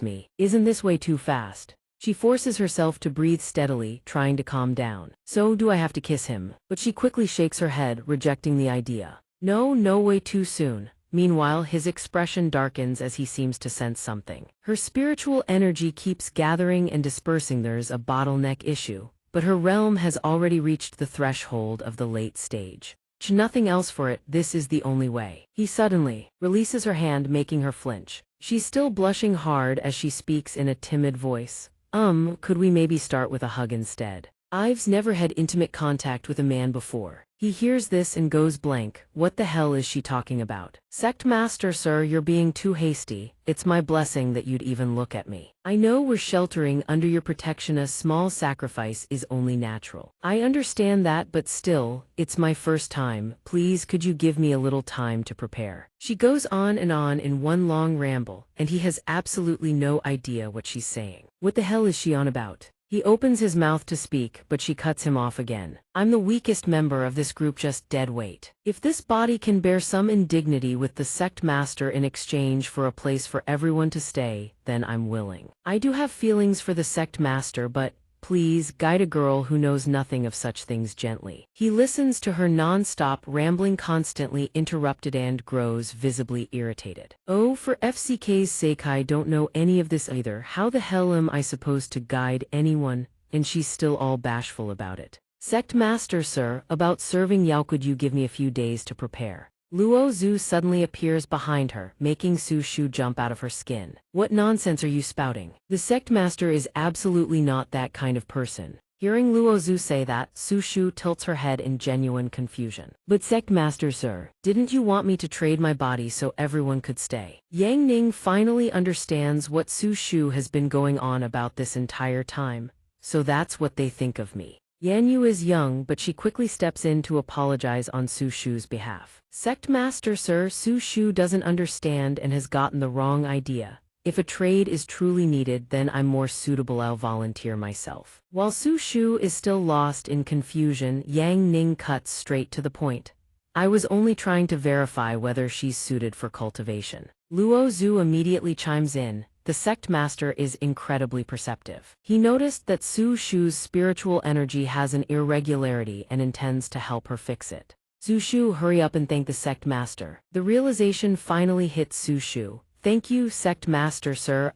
me? Isn't this way too fast? She forces herself to breathe steadily, trying to calm down. So do I have to kiss him? But she quickly shakes her head, rejecting the idea. No way too soon. Meanwhile, his expression darkens as he seems to sense something. Her spiritual energy keeps gathering and dispersing. There's a bottleneck issue, but her realm has already reached the threshold of the late stage. Nothing else for it, this is the only way. He suddenly releases her hand, making her flinch. She's still blushing hard as she speaks in a timid voice. Could we maybe start with a hug instead? I've never had intimate contact with a man before. He hears this and goes blank. What the hell is she talking about? Sect master, sir, you're being too hasty. It's my blessing that you'd even look at me. I know we're sheltering under your protection. A small sacrifice is only natural. I understand that, but still, it's my first time. Please, could you give me a little time to prepare? She goes on in one long ramble, and he has absolutely no idea what she's saying. What the hell is she on about? He opens his mouth to speak, but she cuts him off again. I'm the weakest member of this group, just dead weight. If this body can bear some indignity with the sect master in exchange for a place for everyone to stay, then I'm willing. I do have feelings for the sect master, but please guide a girl who knows nothing of such things gently. He listens to her non-stop rambling, constantly interrupted, and grows visibly irritated. Oh, for FCK's sake, I don't know any of this either. How the hell am I supposed to guide anyone? And she's still all bashful about it. Sect master, sir, about serving Yao, could you give me a few days to prepare? Luo Zhu suddenly appears behind her, making Su Shu jump out of her skin. What nonsense are you spouting? The sect master is absolutely not that kind of person. Hearing Luo Zhu say that, Su Shu tilts her head in genuine confusion. But sect master, sir, didn't you want me to trade my body so everyone could stay? Yang Ning finally understands what Su Shu has been going on about this entire time. So that's what they think of me. Yan Yu is young, but she quickly steps in to apologize on Su Shu's behalf. Sect master, sir, Su Shu doesn't understand and has gotten the wrong idea. If a trade is truly needed, then I'm more suitable. I'll volunteer myself. While Su Shu is still lost in confusion, Yang Ning cuts straight to the point. I was only trying to verify whether she's suited for cultivation. Luo Zhu immediately chimes in. The sect master is incredibly perceptive. He noticed that Su Shu's spiritual energy has an irregularity and intends to help her fix it. Su Shu, hurry up and thank the sect master. The realization finally hits Su Shu. Thank you, sect master, sir.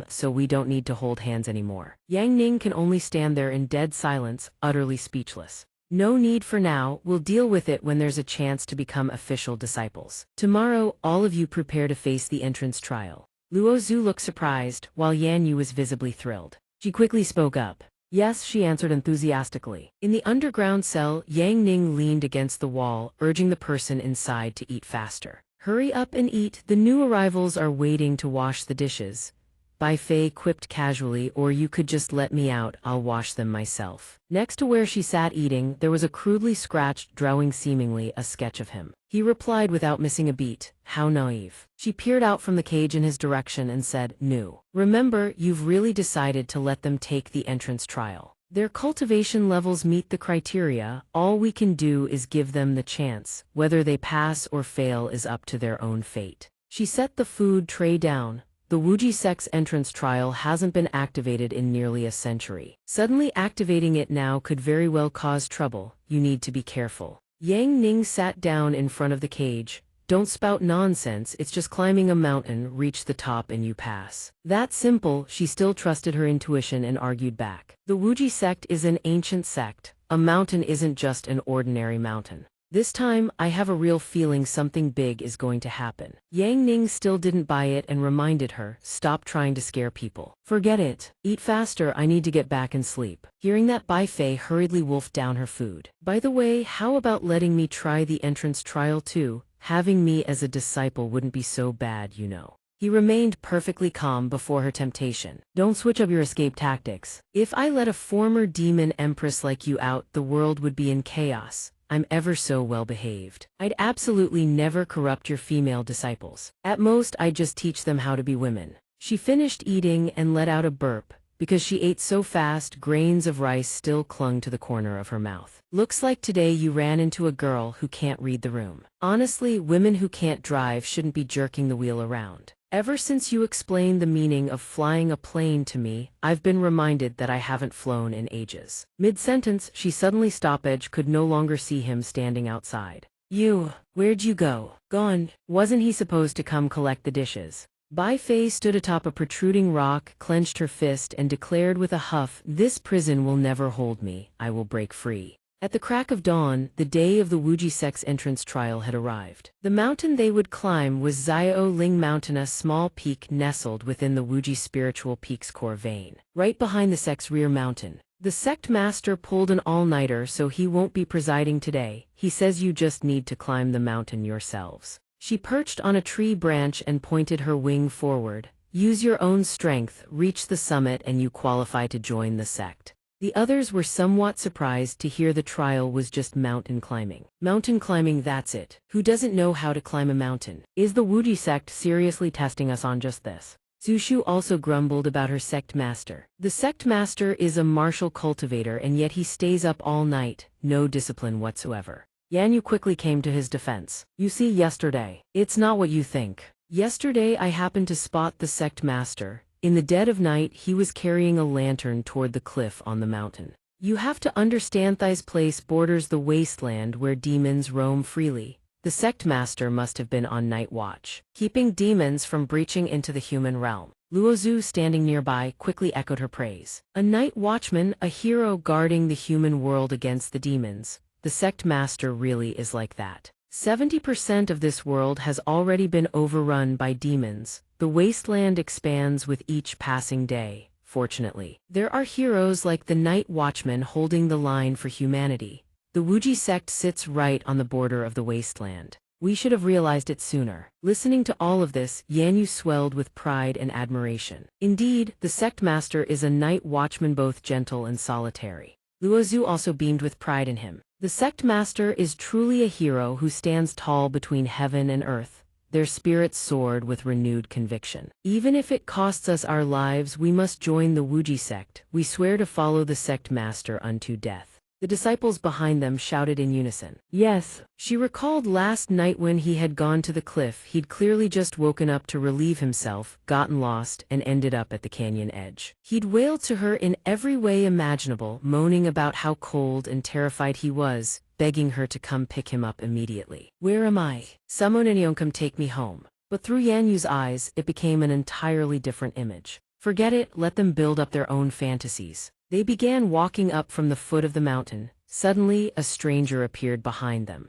So we don't need to hold hands anymore. Yang Ning can only stand there in dead silence, utterly speechless. No need for now, we'll deal with it when there's a chance to become official disciples. Tomorrow, all of you prepare to face the entrance trial. Luo Zhu looked surprised, while Yan Yu was visibly thrilled. She quickly spoke up. Yes, she answered enthusiastically. In the underground cell, Yang Ning leaned against the wall, urging the person inside to eat faster. Hurry up and eat, the new arrivals are waiting to wash the dishes. Bai Fei quipped casually, or you could just let me out, I'll wash them myself. Next to where she sat eating, there was a crudely scratched drawing, seemingly a sketch of him. He replied without missing a beat, how naive. She peered out from the cage in his direction and said, "Nu. Remember, you've really decided to let them take the entrance trial. Their cultivation levels meet the criteria, all we can do is give them the chance. Whether they pass or fail is up to their own fate." She set the food tray down. The Wuji Sect's entrance trial hasn't been activated in nearly a century. Suddenly activating it now could very well cause trouble. You need to be careful. Yang Ning sat down in front of the cage. Don't spout nonsense, it's just climbing a mountain, reach the top and you pass. That simple. She still trusted her intuition and argued back. The Wuji Sect is an ancient sect. A mountain isn't just an ordinary mountain. This time, I have a real feeling something big is going to happen. Yang Ning still didn't buy it and reminded her, stop trying to scare people. Forget it. Eat faster, I need to get back and sleep. Hearing that, Bai Fei hurriedly wolfed down her food. By the way, how about letting me try the entrance trial too? Having me as a disciple wouldn't be so bad, you know. He remained perfectly calm before her temptation. Don't switch up your escape tactics. If I let a former demon empress like you out, the world would be in chaos. I'm ever so well behaved. I'd absolutely never corrupt your female disciples. At most, I'd just teach them how to be women. She finished eating and let out a burp. Because she ate so fast, grains of rice still clung to the corner of her mouth. Looks like today you ran into a girl who can't read the room. Honestly, women who can't drive shouldn't be jerking the wheel around. Ever since you explained the meaning of flying a plane to me, I've been reminded that I haven't flown in ages. Mid-sentence, she suddenly stopped, could no longer see him standing outside. Where'd you go? Gone. Wasn't he supposed to come collect the dishes? Bai Fei stood atop a protruding rock, clenched her fist, and declared with a huff, this prison will never hold me, I will break free. At the crack of dawn, the day of the Wuji Sect's entrance trial had arrived. The mountain they would climb was Xiao Ling Mountain, a small peak nestled within the Wuji Spiritual Peaks core vein, right behind the sect's rear mountain. The sect master pulled an all-nighter, so he won't be presiding today. He says you just need to climb the mountain yourselves. She perched on a tree branch and pointed her wing forward. Use your own strength, reach the summit, and you qualify to join the sect. The others were somewhat surprised to hear the trial was just mountain climbing. Mountain climbing, that's it. Who doesn't know how to climb a mountain? Is the Wuji sect seriously testing us on just this? Zushu also grumbled about her sect master. The sect master is a martial cultivator and yet he stays up all night, no discipline whatsoever. Yan Yu quickly came to his defense. You see, yesterday. It's not what you think. Yesterday I happened to spot the sect master. In the dead of night, he was carrying a lantern toward the cliff on the mountain. You have to understand this place borders the wasteland where demons roam freely. The sect master must have been on night watch, keeping demons from breaching into the human realm. Luo Zhu, standing nearby, quickly echoed her praise. A night watchman, a hero guarding the human world against the demons. The sect master really is like that. 70% of this world has already been overrun by demons. The wasteland expands with each passing day, fortunately. There are heroes like the Night Watchman holding the line for humanity. The Wuji sect sits right on the border of the wasteland. We should have realized it sooner. Listening to all of this, Yan Yu swelled with pride and admiration. Indeed, the sect master is a night watchman, both gentle and solitary. Luo Zhu also beamed with pride in him. The sect master is truly a hero who stands tall between heaven and earth. Their spirits soared with renewed conviction. Even if it costs us our lives, we must join the Wuji sect. We swear to follow the sect master unto death. The disciples behind them shouted in unison. Yes, she recalled last night when he had gone to the cliff. He'd clearly just woken up to relieve himself, gotten lost, and ended up at the canyon edge. He'd wailed to her in every way imaginable, moaning about how cold and terrified he was, begging her to come pick him up immediately. Where am I? Someone come take me home. But through Yan Yu's eyes, it became an entirely different image. Forget it, let them build up their own fantasies. They began walking up from the foot of the mountain, Suddenly, a stranger appeared behind them.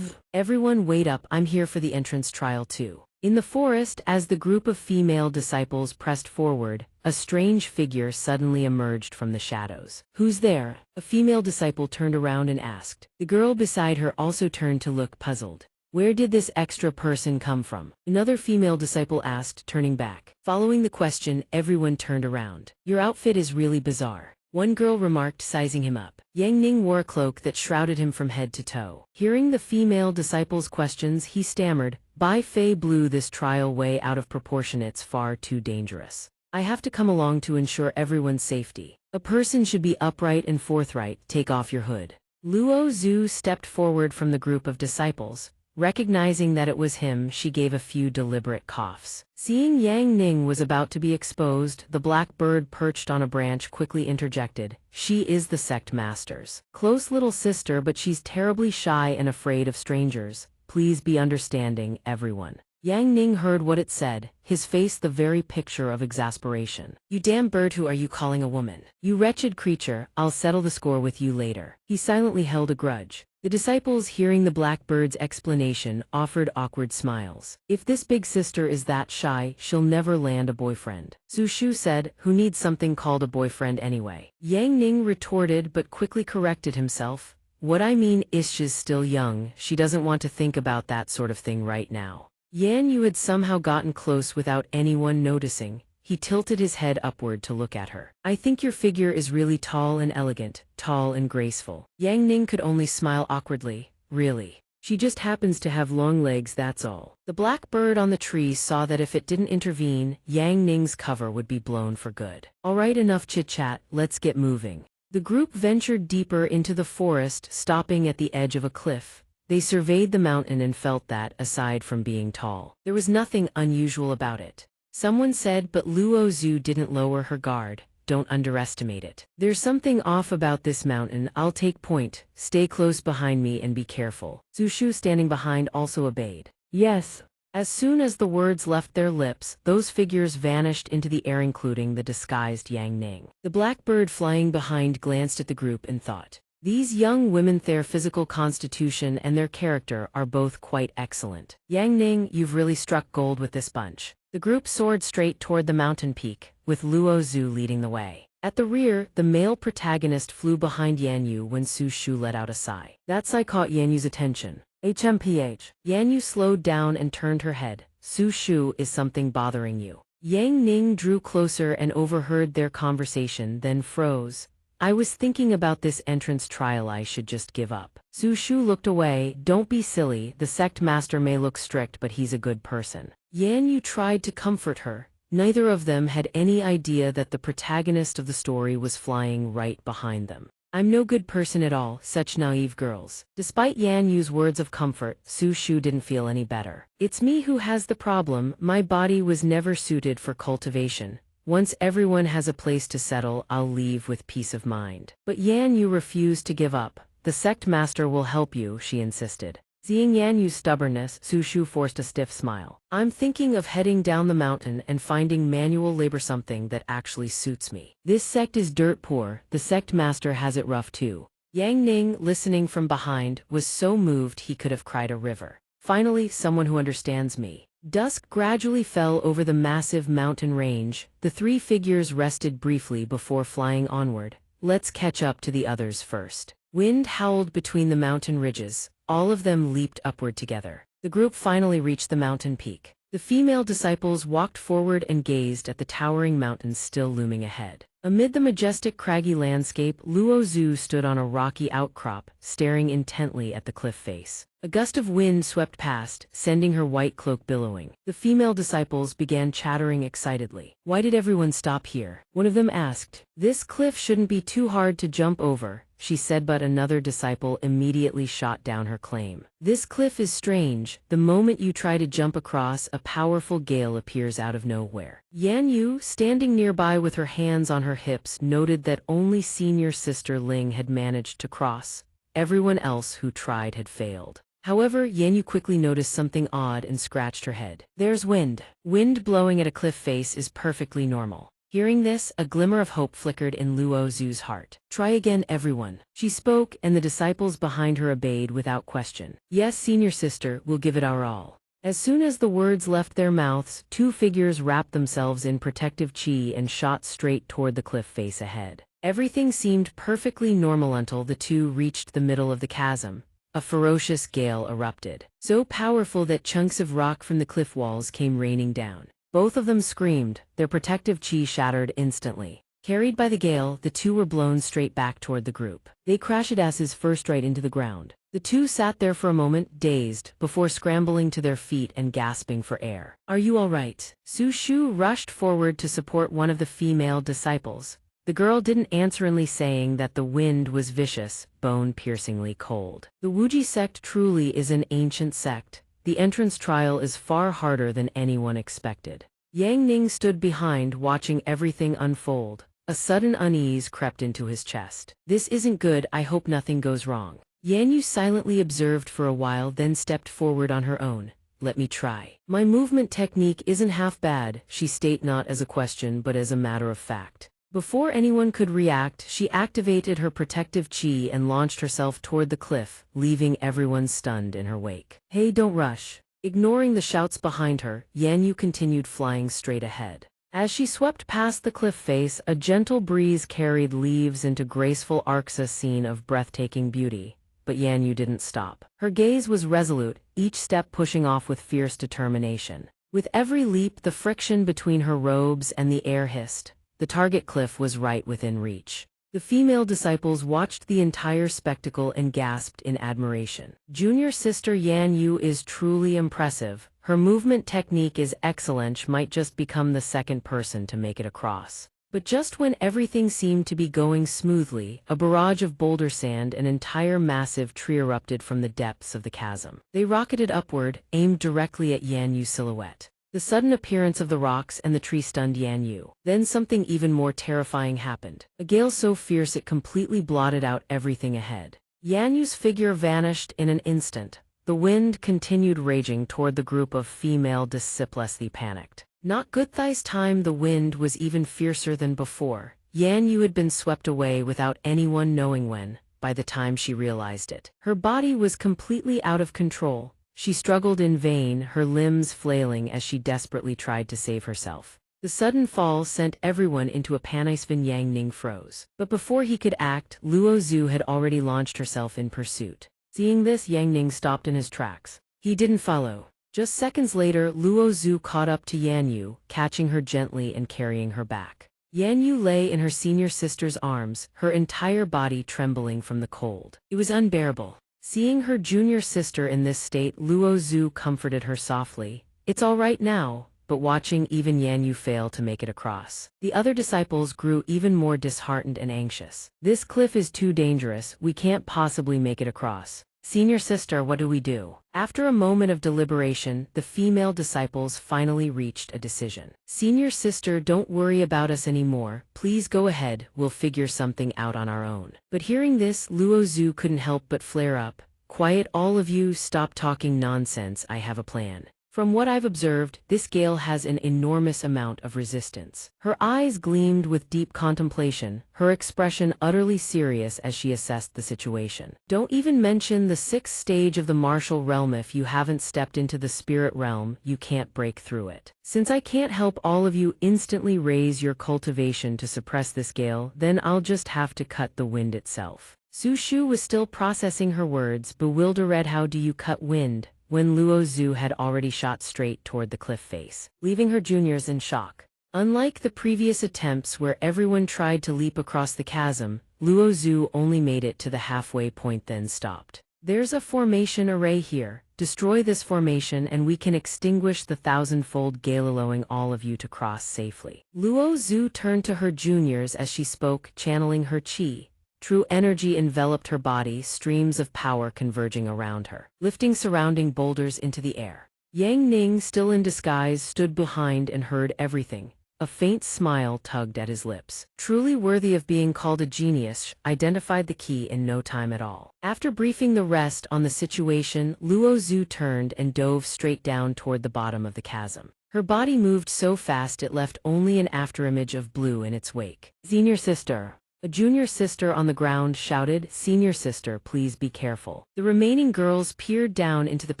Everyone wait up, I'm here for the entrance trial too. In the forest, as the group of female disciples pressed forward, a strange figure suddenly emerged from the shadows. Who's there? A female disciple turned around and asked. The girl beside her also turned to look puzzled. Where did this extra person come from? Another female disciple asked, turning back. Following the question, everyone turned around. Your outfit is really bizarre, one girl remarked, sizing him up. Yang Ning wore a cloak that shrouded him from head to toe. Hearing the female disciple's questions, he stammered, Bai Fei blew this trial way out of proportion, it's far too dangerous. I have to come along to ensure everyone's safety. A person should be upright and forthright, take off your hood. Luo Zhu stepped forward from the group of disciples. Recognizing that it was him, she gave a few deliberate coughs. Seeing Yang Ning was about to be exposed, the black bird perched on a branch quickly interjected. She is the sect master's close little sister, but she's terribly shy and afraid of strangers. Please be understanding, everyone. Yang Ning heard what it said, his face the very picture of exasperation. You damn bird, who are you calling a woman? You wretched creature, I'll settle the score with you later. He silently held a grudge. The disciples, hearing the black bird's explanation, offered awkward smiles. If this big sister is that shy, she'll never land a boyfriend. Su Shu said, who needs something called a boyfriend anyway? Yang Ning retorted but quickly corrected himself. What I mean is she's still young, she doesn't want to think about that sort of thing right now. Yan Yu had somehow gotten close without anyone noticing. He tilted his head upward to look at her. I think your figure is really tall and elegant, tall and graceful. Yang Ning could only smile awkwardly. Really? She just happens to have long legs, that's all. The black bird on the tree saw that if it didn't intervene, Yang Ning's cover would be blown for good. Alright, enough chit-chat, let's get moving. The group ventured deeper into the forest, stopping at the edge of a cliff. They surveyed the mountain and felt that, aside from being tall, there was nothing unusual about it. Someone said, but Luo Zhu didn't lower her guard. Don't underestimate it. There's something off about this mountain, I'll take point. Stay close behind me and be careful. Zhu Shu, standing behind, also obeyed. Yes. As soon as the words left their lips, those figures vanished into the air, including the disguised Yang Ning. The black bird flying behind glanced at the group and thought, these young women, their physical constitution and their character are both quite excellent. Yang Ning, you've really struck gold with this bunch. The group soared straight toward the mountain peak, with Luo Zhu leading the way. At the rear, the male protagonist flew behind Yan Yu when Su Shu let out a sigh. That sigh caught Yan Yu's attention. HMPH. Yan Yu slowed down and turned her head. Su Shu, is something bothering you? Yang Ning drew closer and overheard their conversation, then froze. I was thinking about this entrance trial, I should just give up. Su Shu looked away. Don't be silly, the sect master may look strict, but he's a good person. Yan Yu tried to comfort her. Neither of them had any idea that the protagonist of the story was flying right behind them. I'm no good person at all, such naive girls. Despite Yan Yu's words of comfort, Su Shu didn't feel any better. It's me who has the problem, my body was never suited for cultivation. Once everyone has a place to settle, I'll leave with peace of mind. But Yan Yu refused to give up. The sect master will help you, she insisted. Seeing Yan Yu's stubbornness, Su Shu forced a stiff smile. I'm thinking of heading down the mountain and finding manual labor, something that actually suits me. This sect is dirt poor, the sect master has it rough too. Yang Ning, listening from behind, was so moved he could have cried a river. Finally, someone who understands me. Dusk gradually fell over the massive mountain range. The three figures rested briefly before flying onward. Let's catch up to the others first. Wind howled between the mountain ridges. All of them leaped upward together. The group finally reached the mountain peak. The female disciples walked forward and gazed at the towering mountains still looming ahead. Amid the majestic craggy landscape, Luo Zhu stood on a rocky outcrop, staring intently at the cliff face. A gust of wind swept past, sending her white cloak billowing. The female disciples began chattering excitedly. Why did everyone stop here? One of them asked. This cliff shouldn't be too hard to jump over, she said, but another disciple immediately shot down her claim. This cliff is strange. The moment you try to jump across, a powerful gale appears out of nowhere. Yan Yu, standing nearby with her hands on her hips, noted that only senior sister Ling had managed to cross. Everyone else who tried had failed. However, Yan Yu quickly noticed something odd and scratched her head. There's wind. Wind blowing at a cliff face is perfectly normal. Hearing this, a glimmer of hope flickered in Luo Zhu's heart. Try again, everyone. She spoke, and the disciples behind her obeyed without question. Yes, senior sister, we'll give it our all. As soon as the words left their mouths, two figures wrapped themselves in protective chi and shot straight toward the cliff face ahead. Everything seemed perfectly normal until the two reached the middle of the chasm. A ferocious gale erupted, so powerful that chunks of rock from the cliff walls came raining down. Both of them screamed, their protective chi shattered instantly. Carried by the gale, the two were blown straight back toward the group. They crashed asses first right into the ground. The two sat there for a moment, dazed, before scrambling to their feet and gasping for air. Are you all right? Su Shu rushed forward to support one of the female disciples. The girl didn't answeringly, saying that the wind was vicious, bone-piercingly cold. The Wuji sect truly is an ancient sect. The entrance trial is far harder than anyone expected. Yang Ning stood behind, watching everything unfold. A sudden unease crept into his chest. This isn't good, I hope nothing goes wrong. Yan Yu silently observed for a while, then stepped forward on her own. Let me try. My movement technique isn't half bad, she stated, not as a question but as a matter of fact. Before anyone could react, she activated her protective chi and launched herself toward the cliff, leaving everyone stunned in her wake. Hey, don't rush. Ignoring the shouts behind her, Yan Yu continued flying straight ahead. As she swept past the cliff face, a gentle breeze carried leaves into graceful arcs, a scene of breathtaking beauty. But Yan Yu didn't stop. Her gaze was resolute, each step pushing off with fierce determination. With every leap, the friction between her robes and the air hissed. The target cliff was right within reach. The female disciples watched the entire spectacle and gasped in admiration. Junior sister Yan Yu is truly impressive. Her movement technique is excellent. She might just become the second person to make it across. But just when everything seemed to be going smoothly, a barrage of boulder sand, an entire massive tree erupted from the depths of the chasm. They rocketed upward, aimed directly at Yan Yu's silhouette. The sudden appearance of the rocks and the tree stunned Yan Yu. Then something even more terrifying happened. A gale so fierce it completely blotted out everything ahead. Yan Yu's figure vanished in an instant. The wind continued raging toward the group of female disciples. They panicked. Not good this time. The wind was even fiercer than before. Yan Yu had been swept away without anyone knowing when. By the time she realized it, her body was completely out of control. She struggled in vain, her limbs flailing as she desperately tried to save herself. The sudden fall sent everyone into a panic. Yang Ning froze. But before he could act, Luo Zhu had already launched herself in pursuit. Seeing this, Yang Ning stopped in his tracks. He didn't follow. Just seconds later, Luo Zhu caught up to Yan Yu, catching her gently and carrying her back. Yan Yu lay in her senior sister's arms, her entire body trembling from the cold. It was unbearable. Seeing her junior sister in this state, Luo Zhu comforted her softly. It's all right now. But watching even Yan Yu fail to make it across, the other disciples grew even more disheartened and anxious. This cliff is too dangerous, we can't possibly make it across. Senior sister, what do we do? After a moment of deliberation, the female disciples finally reached a decision. Senior sister, don't worry about us anymore. Please go ahead, we'll figure something out on our own. But hearing this, Luo Zhu couldn't help but flare up. Quiet, all of you, stop talking nonsense, I have a plan. From what I've observed, this gale has an enormous amount of resistance. Her eyes gleamed with deep contemplation, her expression utterly serious as she assessed the situation. Don't even mention the 6th stage of the martial realm. If you haven't stepped into the spirit realm, you can't break through it. Since I can't help all of you instantly raise your cultivation to suppress this gale, then I'll just have to cut the wind itself. Su Shu was still processing her words, bewildered. How do you cut wind? When Luo Zhu had already shot straight toward the cliff face, leaving her juniors in shock. Unlike the previous attempts where everyone tried to leap across the chasm, Luo Zhu only made it to the halfway point then stopped. There's a formation array here. Destroy this formation and we can extinguish the 1000-fold gale, allowing all of you to cross safely. Luo Zhu turned to her juniors as she spoke, channeling her chi. True energy enveloped her body, streams of power converging around her, lifting surrounding boulders into the air. Yang Ning, still in disguise, stood behind and heard everything. A faint smile tugged at his lips. Truly worthy of being called a genius, identified the key in no time at all. After briefing the rest on the situation, Luo Zhu turned and dove straight down toward the bottom of the chasm. Her body moved so fast it left only an afterimage of blue in its wake. "Senior sister." A junior sister on the ground shouted, "Senior sister, please be careful." The remaining girls peered down into the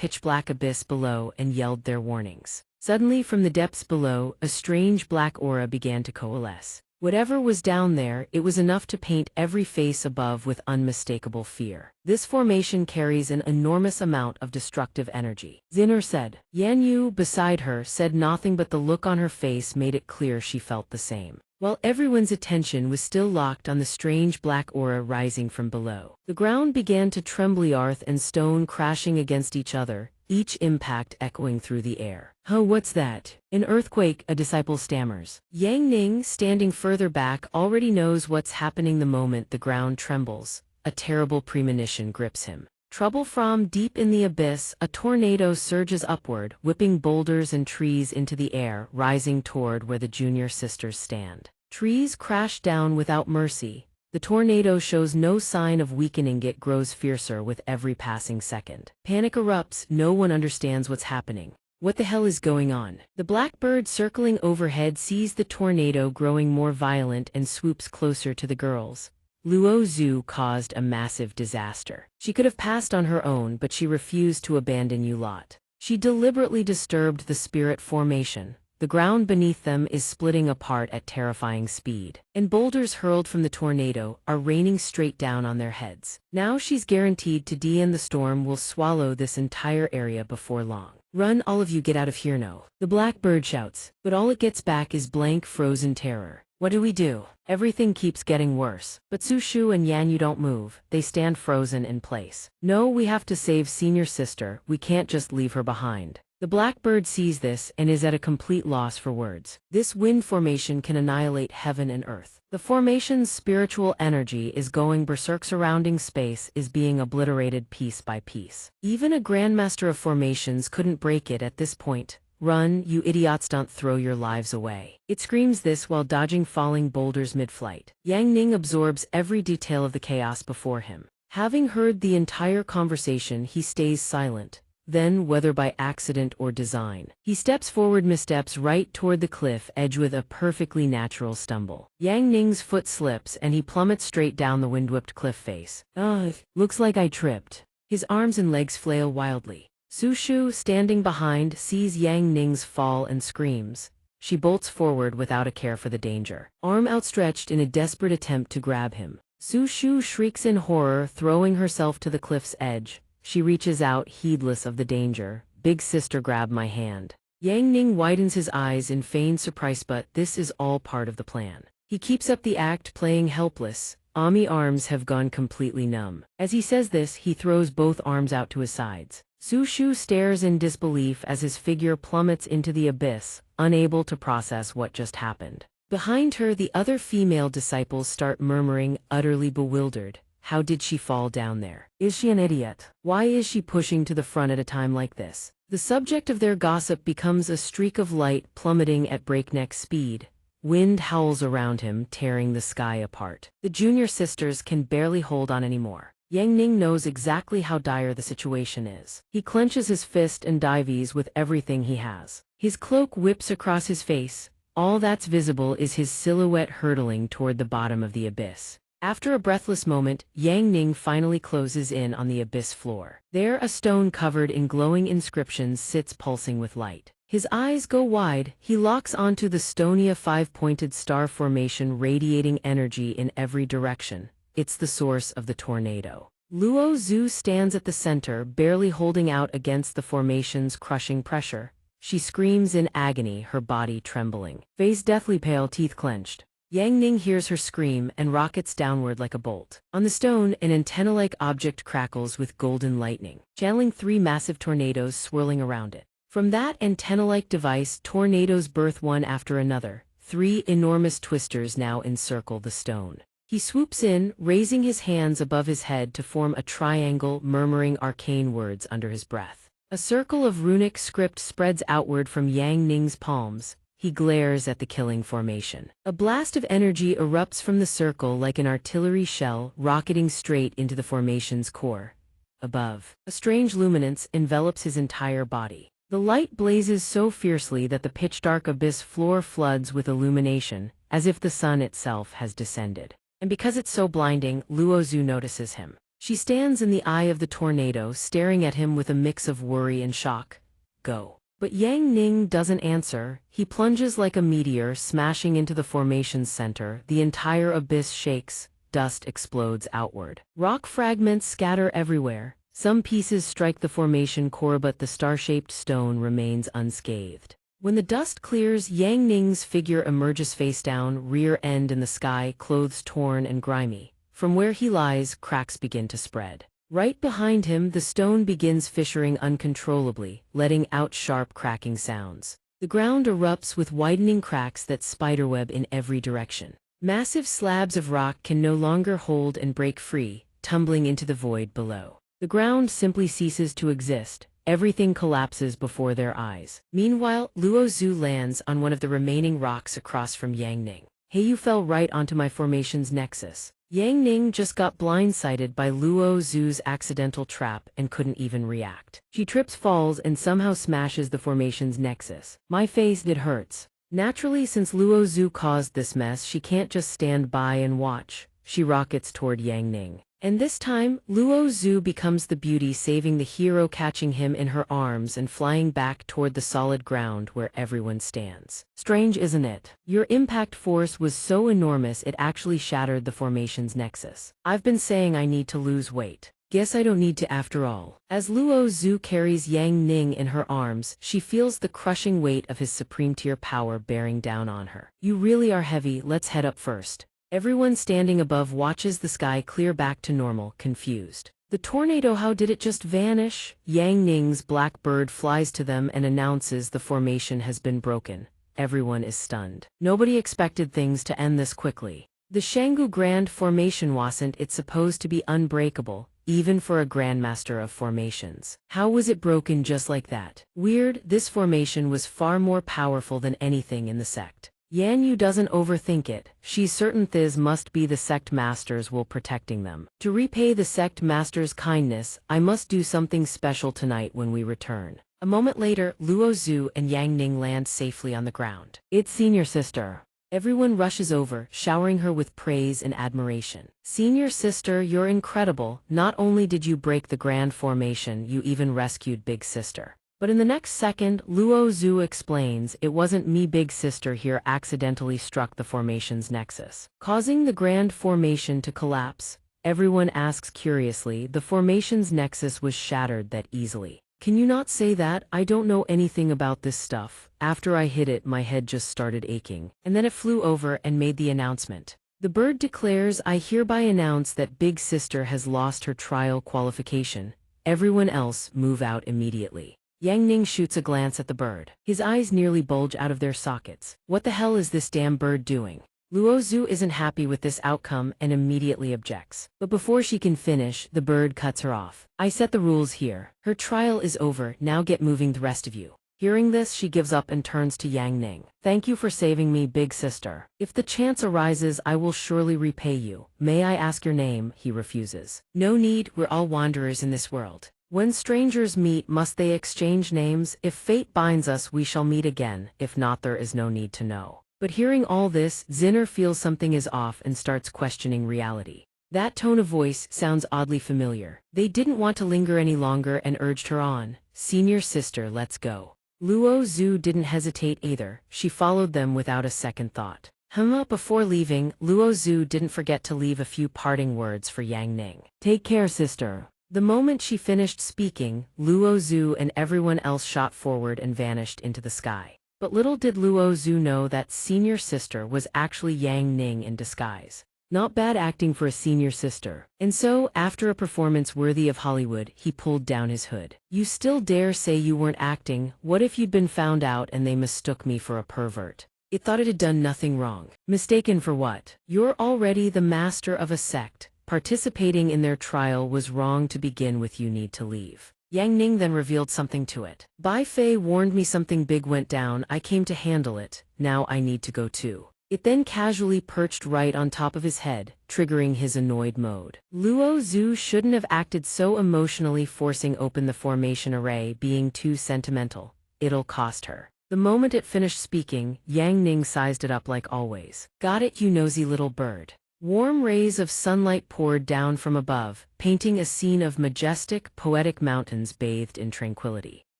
pitch-black abyss below and yelled their warnings. Suddenly, from the depths below, a strange black aura began to coalesce. Whatever was down there, it was enough to paint every face above with unmistakable fear. This formation carries an enormous amount of destructive energy, Zinner said. Yan Yu, beside her, said nothing, but the look on her face made it clear she felt the same. While everyone's attention was still locked on the strange black aura rising from below, the ground began to tremble, earth and stone crashing against each other, each impact echoing through the air. "Oh, what's that?" "An earthquake," a disciple stammers. Yang Ning, standing further back, already knows what's happening the moment the ground trembles. A terrible premonition grips him. Trouble from deep in the abyss, a tornado surges upward, whipping boulders and trees into the air, rising toward where the junior sisters stand. Trees crash down without mercy. The tornado shows no sign of weakening, it grows fiercer with every passing second. Panic erupts, no one understands what's happening. What the hell is going on? The blackbird circling overhead sees the tornado growing more violent and swoops closer to the girls. Luo Zhu caused a massive disaster. She could have passed on her own, but she refused to abandon you lot. She deliberately disturbed the spirit formation. The ground beneath them is splitting apart at terrifying speed, and boulders hurled from the tornado are raining straight down on their heads. Now she's guaranteed to die, and the storm will swallow this entire area before long. "Run, all of you, get out of here now," the blackbird shouts, but all it gets back is blank, frozen terror. "What do we do? Everything keeps getting worse." But Su Shu and Yan Yu don't move, they stand frozen in place. "No, we have to save senior sister, we can't just leave her behind." The blackbird sees this and is at a complete loss for words. This wind formation can annihilate heaven and earth. The formation's spiritual energy is going berserk, surrounding space is being obliterated piece by piece. Even a grandmaster of formations couldn't break it at this point. "Run, you idiots, don't throw your lives away." It screams this while dodging falling boulders mid-flight. Yang Ning absorbs every detail of the chaos before him. Having heard the entire conversation, he stays silent. Then, whether by accident or design, he steps forward, missteps right toward the cliff edge with a perfectly natural stumble. Yang Ning's foot slips and he plummets straight down the wind-whipped cliff face. "Ugh, looks like I tripped." His arms and legs flail wildly. Su Shu, standing behind, sees Yang Ning's fall and screams. She bolts forward without a care for the danger, arm outstretched in a desperate attempt to grab him. Su Shu shrieks in horror, throwing herself to the cliff's edge. She reaches out, heedless of the danger. "Big sister, grab my hand." Yang Ning widens his eyes in feigned surprise, but this is all part of the plan. He keeps up the act, playing helpless. Ami arms have gone completely numb. As he says this, he throws both arms out to his sides. Su Shu stares in disbelief as his figure plummets into the abyss, unable to process what just happened. Behind her, the other female disciples start murmuring, utterly bewildered. How did she fall down there? Is she an idiot? Why is she pushing to the front at a time like this? The subject of their gossip becomes a streak of light plummeting at breakneck speed. Wind howls around him, tearing the sky apart. The junior sisters can barely hold on anymore. Yang Ning knows exactly how dire the situation is. He clenches his fist and dives with everything he has. His cloak whips across his face. All that's visible is his silhouette hurtling toward the bottom of the abyss. After a breathless moment, Yang Ning finally closes in on the abyss floor. There, a stone covered in glowing inscriptions sits pulsing with light. His eyes go wide, he locks onto the stony five-pointed star formation radiating energy in every direction. It's the source of the tornado. Luo Zhu stands at the center, barely holding out against the formation's crushing pressure. She screams in agony, her body trembling. Face deathly pale, teeth clenched. Yang Ning hears her scream and rockets downward like a bolt. On the stone, an antenna-like object crackles with golden lightning, channeling 3 massive tornadoes swirling around it. From that antenna-like device, tornadoes birth one after another. 3 enormous twisters now encircle the stone. He swoops in, raising his hands above his head to form a triangle, murmuring arcane words under his breath. A circle of runic script spreads outward from Yang Ning's palms. He glares at the killing formation. A blast of energy erupts from the circle like an artillery shell, rocketing straight into the formation's core. Above, a strange luminance envelops his entire body. The light blazes so fiercely that the pitch-dark abyss floor floods with illumination, as if the sun itself has descended. And because it's so blinding, Luo Zhu notices him. She stands in the eye of the tornado, staring at him with a mix of worry and shock. Go. But Yang Ning doesn't answer. He plunges like a meteor, smashing into the formation's center. The entire abyss shakes. Dust explodes outward. Rock fragments scatter everywhere. Some pieces strike the formation core, but the star-shaped stone remains unscathed. When the dust clears, Yang Ning's figure emerges face down, rear end in the sky, clothes torn and grimy. From where he lies, cracks begin to spread. Right behind him, the stone begins fissuring uncontrollably, letting out sharp cracking sounds. The ground erupts with widening cracks that spiderweb in every direction. Massive slabs of rock can no longer hold and break free, tumbling into the void below. The ground simply ceases to exist. Everything collapses before their eyes. Meanwhile, Luo Zhu lands on one of the remaining rocks across from Yang Ning. Hey, you fell right onto my formation's nexus. Yang Ning just got blindsided by Luo Zhu's accidental trap and couldn't even react. She trips, falls, and somehow smashes the formation's nexus. My face, it hurts. Naturally, since Luo Zhu caused this mess, she can't just stand by and watch. She rockets toward Yang Ning. And this time, Luo Zhu becomes the beauty, saving the hero, catching him in her arms and flying back toward the solid ground where everyone stands. Strange, isn't it? Your impact force was so enormous it actually shattered the formation's nexus. I've been saying I need to lose weight. Guess I don't need to after all. As Luo Zhu carries Yang Ning in her arms, she feels the crushing weight of his supreme tier power bearing down on her. You really are heavy, let's head up first. Everyone standing above watches the sky clear back to normal, confused. The tornado, how did it just vanish? Yang Ning's black bird flies to them and announces the formation has been broken. Everyone is stunned. Nobody expected things to end this quickly. The Shanggu Grand Formation wasn't it supposed to be unbreakable, even for a grandmaster of formations? How was it broken just like that? Weird, this formation was far more powerful than anything in the sect. Yan Yu doesn't overthink it. She's certain this must be the sect masters will protecting them. To repay the sect masters' kindness, I must do something special tonight when we return. A moment later, Luo Zhu and Yang Ning land safely on the ground. It's senior sister. Everyone rushes over, showering her with praise and admiration. Senior sister, you're incredible. Not only did you break the grand formation, you even rescued big sister. But in the next second, Luo Zhu explains, it wasn't me, big sister here accidentally struck the formation's nexus, causing the grand formation to collapse. Everyone asks curiously, the formation's nexus was shattered that easily. Can you not say that? I don't know anything about this stuff. After I hit it, my head just started aching. And then it flew over and made the announcement. The bird declares, I hereby announce that big sister has lost her trial qualification. Everyone else move out immediately. Yang Ning shoots a glance at the bird. His eyes nearly bulge out of their sockets. What the hell is this damn bird doing? Luo Zhu isn't happy with this outcome and immediately objects. But before she can finish, the bird cuts her off. I set the rules here. Her trial is over, now get moving, the rest of you. Hearing this, she gives up and turns to Yang Ning. Thank you for saving me, big sister. If the chance arises, I will surely repay you. May I ask your name? He refuses. No need, we're all wanderers in this world. When strangers meet, must they exchange names? If fate binds us, we shall meet again. If not, there is no need to know. But hearing all this, Zinner feels something is off and starts questioning reality. That tone of voice sounds oddly familiar. They didn't want to linger any longer and urged her on. Senior sister, let's go. Luo Zhu didn't hesitate either. She followed them without a second thought. Before leaving, Luo Zhu didn't forget to leave a few parting words for Yang Ning. Take care, sister. The moment she finished speaking, Luo Zhu and everyone else shot forward and vanished into the sky. But little did Luo Zhu know that senior sister was actually Yang Ning in disguise. Not bad acting for a senior sister. And so, after a performance worthy of Hollywood, he pulled down his hood. You still dare say you weren't acting? What if you'd been found out and they mistook me for a pervert? It thought it had done nothing wrong. Mistaken for what? You're already the master of a sect. Participating in their trial was wrong to begin with. You need to leave. Yang Ning then revealed something to it. Bai Fei warned me something big went down. I came to handle it. Now I need to go too. It then casually perched right on top of his head, triggering his annoyed mode. Luo Zhu shouldn't have acted so emotionally, forcing open the formation array, being too sentimental. it'll cost her. The moment it finished speaking, Yang Ning sized it up like always. Got it, you nosy little bird. Warm rays of sunlight poured down from above, painting a scene of majestic, poetic mountains bathed in tranquility.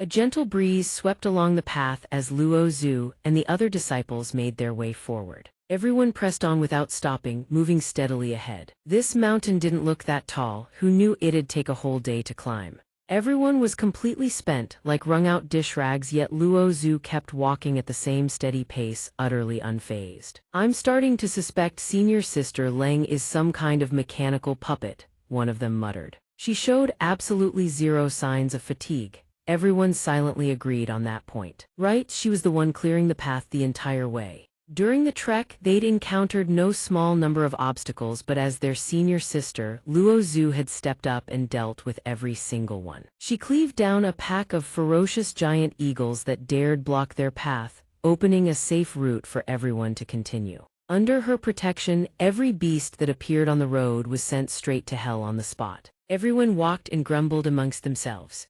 A gentle breeze swept along the path as Luo Zhu and the other disciples made their way forward. Everyone pressed on without stopping, moving steadily ahead. This mountain didn't look that tall, who knew it'd take a whole day to climb. Everyone was completely spent, like wrung-out dish rags, yet Luo Zhu kept walking at the same steady pace, utterly unfazed. I'm starting to suspect senior sister Leng is some kind of mechanical puppet, one of them muttered. She showed absolutely zero signs of fatigue. Everyone silently agreed on that point. Right, she was the one clearing the path the entire way. During the trek, they'd encountered no small number of obstacles, but as their senior sister, Luo Zhu had stepped up and dealt with every single one. She cleaved down a pack of ferocious giant eagles that dared block their path, opening a safe route for everyone to continue. Under her protection, every beast that appeared on the road was sent straight to hell on the spot. Everyone walked and grumbled amongst themselves.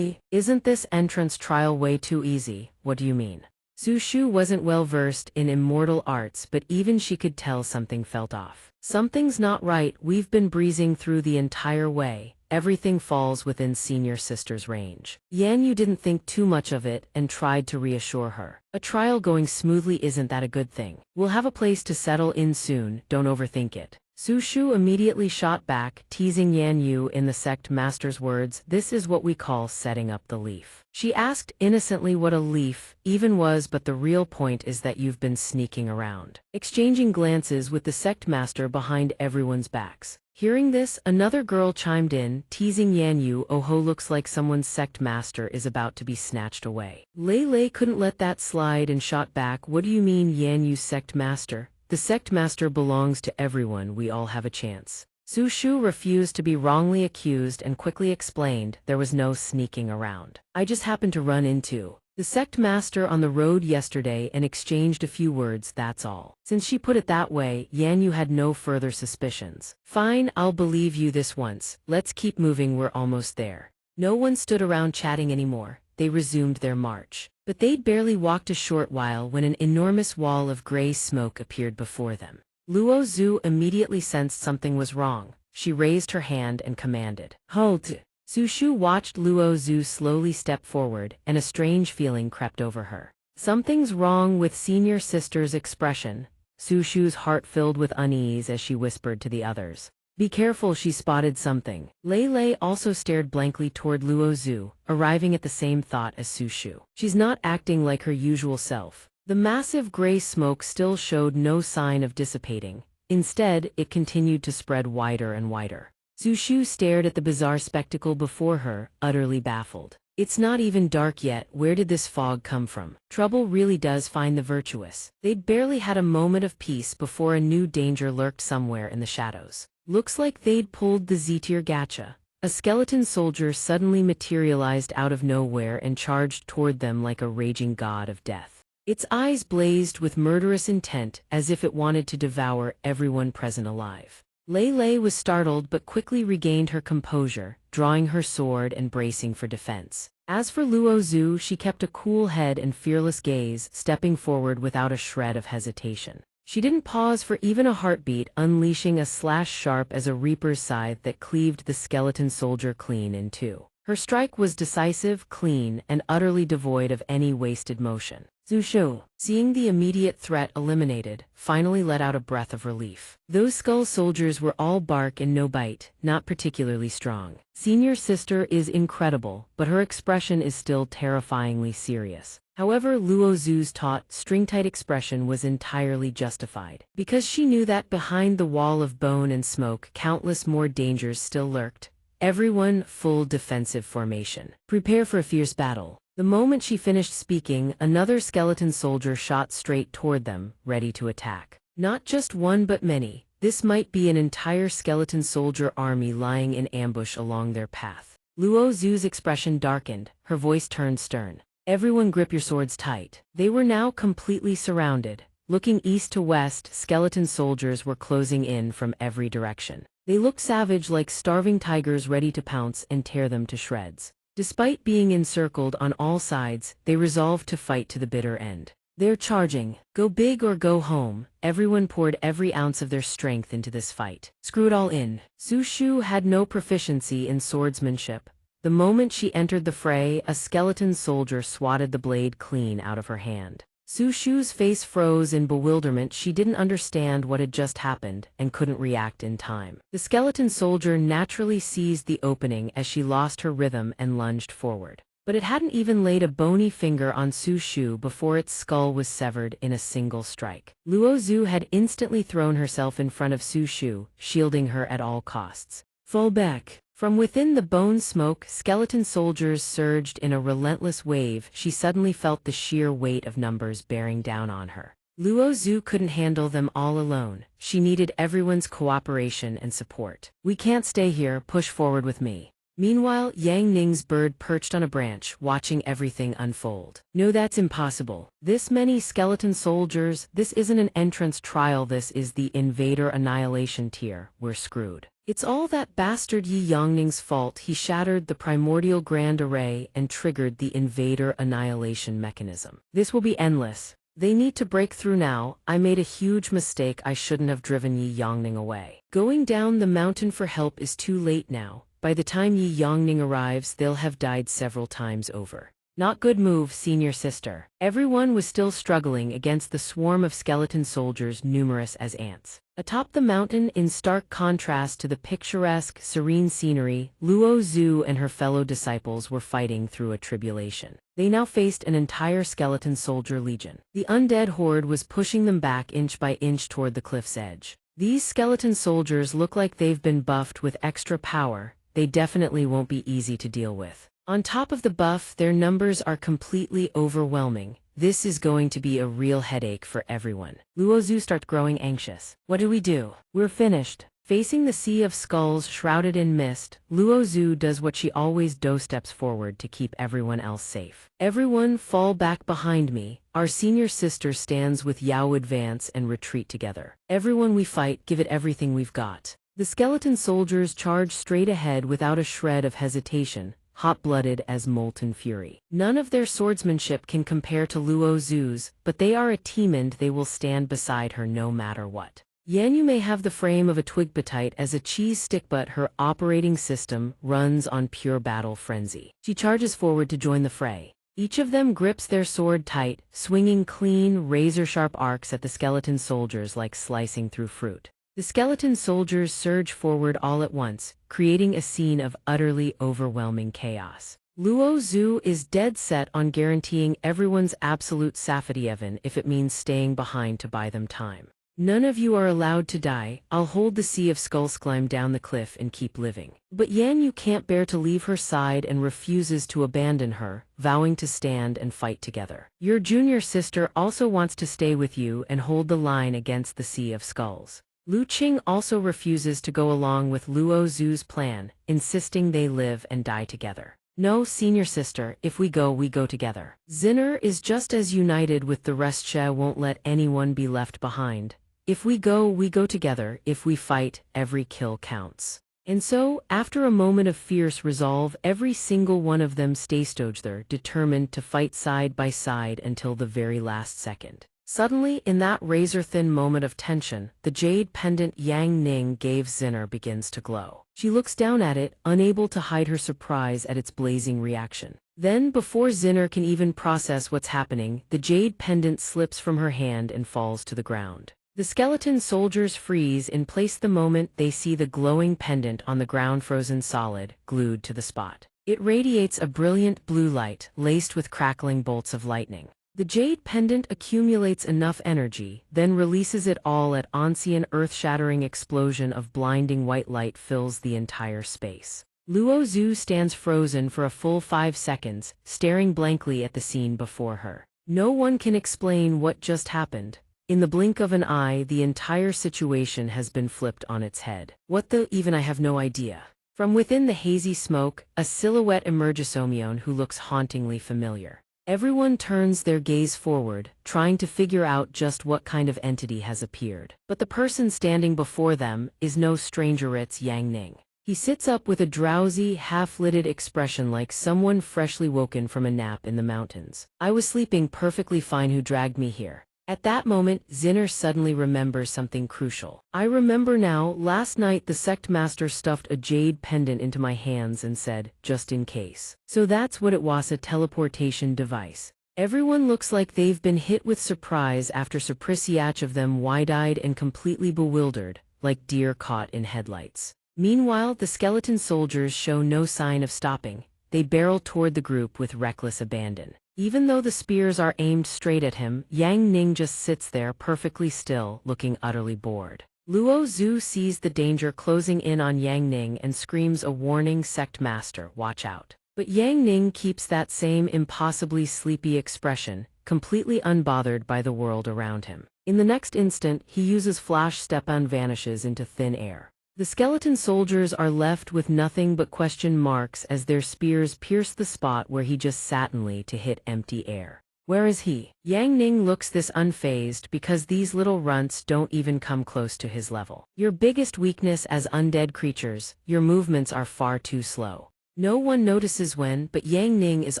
Isn't this entrance trial way too easy? What do you mean? Su Shu wasn't well versed in immortal arts, but even she could tell something felt off. Something's not right, we've been breezing through the entire way. Everything falls within senior sister's range. Yan Yu didn't think too much of it and tried to reassure her. A trial going smoothly isn't that a good thing? We'll have a place to settle in soon, don't overthink it. Su Shu immediately shot back, teasing Yan Yu in the sect master's words, this is what we call setting up the leaf. She asked innocently what a leaf even was, but the real point is that you've been sneaking around. Exchanging glances with the sect master behind everyone's backs. Hearing this, another girl chimed in, teasing Yan Yu, oh looks like someone's sect master is about to be snatched away. Lei Lei couldn't let that slide and shot back, what do you mean Yan Yu's sect master? The sect master belongs to everyone, we all have a chance. Su Shu refused to be wrongly accused and quickly explained there was no sneaking around. I just happened to run into the sect master on the road yesterday and exchanged a few words, that's all. Since she put it that way, Yan Yu had no further suspicions. Fine, I'll believe you this once. Let's keep moving, we're almost there. No one stood around chatting anymore. They resumed their march. But they'd barely walked a short while when an enormous wall of gray smoke appeared before them. Luo Zhu immediately sensed something was wrong. She raised her hand and commanded, "Halt!" Su Shu watched Luo Zhu slowly step forward, and a strange feeling crept over her. Something's wrong with senior sister's expression. Su Shu's heart filled with unease as she whispered to the others. Be careful, she spotted something. Lei Lei also stared blankly toward Luo Zhu, arriving at the same thought as Su Shu. She's not acting like her usual self. The massive gray smoke still showed no sign of dissipating. Instead, it continued to spread wider and wider. Su Shu stared at the bizarre spectacle before her, utterly baffled. It's not even dark yet, where did this fog come from? Trouble really does find the virtuous. They'd barely had a moment of peace before a new danger lurked somewhere in the shadows. Looks like they'd pulled the Z-tier gacha. A skeleton soldier suddenly materialized out of nowhere and charged toward them like a raging god of death. Its eyes blazed with murderous intent, as if it wanted to devour everyone present alive. Lei Lei was startled but quickly regained her composure, drawing her sword and bracing for defense. As for Luo Zhu, she kept a cool head and fearless gaze, stepping forward without a shred of hesitation. She didn't pause for even a heartbeat, unleashing a slash sharp as a reaper's scythe that cleaved the skeleton soldier clean in two. Her strike was decisive, clean, and utterly devoid of any wasted motion. Su Shu, seeing the immediate threat eliminated, finally let out a breath of relief. Those skull soldiers were all bark and no bite, not particularly strong. Senior sister is incredible, but her expression is still terrifyingly serious. However, Luo Zhu's taut, string-tight expression was entirely justified. Because she knew that behind the wall of bone and smoke countless more dangers still lurked. Everyone, full defensive formation. Prepare for a fierce battle. The moment she finished speaking, another skeleton soldier shot straight toward them, ready to attack. Not just one but many. This might be an entire skeleton soldier army lying in ambush along their path. Luo Zhu's expression darkened, her voice turned stern. Everyone grip your swords tight. They were now completely surrounded. Looking east to west, skeleton soldiers were closing in from every direction. They looked savage, like starving tigers ready to pounce and tear them to shreds. Despite being encircled on all sides, they resolved to fight to the bitter end. They're charging. Go big or go home. Everyone poured every ounce of their strength into this fight. Screw it all in. Su Shu had no proficiency in swordsmanship. The moment she entered the fray, a skeleton soldier swatted the blade clean out of her hand. Su Shu's face froze in bewilderment. She didn't understand what had just happened and couldn't react in time. The skeleton soldier naturally seized the opening as she lost her rhythm and lunged forward. But it hadn't even laid a bony finger on Su Shu before its skull was severed in a single strike. Luo Zhu had instantly thrown herself in front of Su Shu, shielding her at all costs. Fall back. From within the bone smoke, skeleton soldiers surged in a relentless wave. She suddenly felt the sheer weight of numbers bearing down on her. Luo Zhu couldn't handle them all alone. She needed everyone's cooperation and support. We can't stay here, push forward with me. Meanwhile, Yang Ning's bird perched on a branch, watching everything unfold. No, that's impossible. This many skeleton soldiers, this isn't an entrance trial, this is the invader annihilation tier. We're screwed. It's all that bastard Yi Yangning's fault. He shattered the primordial grand array and triggered the invader annihilation mechanism. This will be endless. They need to break through now. I made a huge mistake. I shouldn't have driven Yi Yangning away. Going down the mountain for help is too late now. By the time Yi Yangning arrives, they'll have died several times over. Not good move, senior sister. Everyone was still struggling against the swarm of skeleton soldiers, numerous as ants. Atop the mountain, in stark contrast to the picturesque, serene scenery, Luo Zhu and her fellow disciples were fighting through a tribulation. They now faced an entire skeleton soldier legion. The undead horde was pushing them back inch by inch toward the cliff's edge. These skeleton soldiers look like they've been buffed with extra power. They definitely won't be easy to deal with. On top of the buff, their numbers are completely overwhelming. This is going to be a real headache for everyone. Luo Zhu starts growing anxious. What do we do? We're finished. Facing the sea of skulls shrouded in mist, Luo Zhu does what she always does, steps forward to keep everyone else safe. Everyone fall back behind me. Our senior sister stands with Yao, advance and retreat together. Everyone, we fight, give it everything we've got. The skeleton soldiers charge straight ahead without a shred of hesitation, hot-blooded as molten fury. None of their swordsmanship can compare to Luo Zhu's, but they are a team and they will stand beside her no matter what. Yanyu may have the frame of a twigbitite as a cheese stick, but her operating system runs on pure battle frenzy. She charges forward to join the fray. Each of them grips their sword tight, swinging clean, razor-sharp arcs at the skeleton soldiers like slicing through fruit. The skeleton soldiers surge forward all at once, creating a scene of utterly overwhelming chaos. Luo Zhu is dead set on guaranteeing everyone's absolute safety, even if it means staying behind to buy them time. None of you are allowed to die. I'll hold the sea of skulls, climb down the cliff and keep living. But Yanyu can't bear to leave her side and refuses to abandon her, vowing to stand and fight together. Your junior sister also wants to stay with you and hold the line against the sea of skulls. Lu Qing also refuses to go along with Luo Zhu's plan, insisting they live and die together. No, senior sister, if we go together. Zinner is just as united with the rest. She won't let anyone be left behind. If we go together. If we fight, every kill counts. And so, after a moment of fierce resolve, every single one of them stays together, determined to fight side by side until the very last second. Suddenly, in that razor-thin moment of tension, the jade pendant Yang Ning gave Zinner begins to glow. She looks down at it, unable to hide her surprise at its blazing reaction. Then, before Zinner can even process what's happening, the jade pendant slips from her hand and falls to the ground. The skeleton soldiers freeze in place the moment they see the glowing pendant on the ground, frozen solid, glued to the spot. It radiates a brilliant blue light, laced with crackling bolts of lightning. The jade pendant accumulates enough energy, then releases it all at once. An earth-shattering explosion of blinding white light fills the entire space. Luo Zhu stands frozen for a full 5 seconds, staring blankly at the scene before her. No one can explain what just happened. In the blink of an eye, the entire situation has been flipped on its head. What the even? I have no idea. From within the hazy smoke, a silhouette emerges, Somion, who looks hauntingly familiar. Everyone turns their gaze forward, trying to figure out just what kind of entity has appeared. But the person standing before them is no stranger, it's Yang Ning. He sits up with a drowsy, half-lidded expression like someone freshly woken from a nap in the mountains. I was sleeping perfectly fine. Who dragged me here? At that moment, Zinner suddenly remembers something crucial. I remember now, last night the sect master stuffed a jade pendant into my hands and said, just in case. So that's what it was, a teleportation device. Everyone looks like they've been hit with surprise after surprise, each of them wide-eyed and completely bewildered, like deer caught in headlights. Meanwhile, the skeleton soldiers show no sign of stopping. They barrel toward the group with reckless abandon. Even though the spears are aimed straight at him, Yang Ning just sits there perfectly still, looking utterly bored. Luo Zhu sees the danger closing in on Yang Ning and screams a warning, "Sect Master, watch out." But Yang Ning keeps that same impossibly sleepy expression, completely unbothered by the world around him. In the next instant, he uses flash step and vanishes into thin air. The skeleton soldiers are left with nothing but question marks as their spears pierce the spot where he just sat to hit empty air. Where is he? Yang Ning looks this unfazed because these little runts don't even come close to his level. Your biggest weakness as undead creatures, your movements are far too slow. No one notices when, but Yang Ning is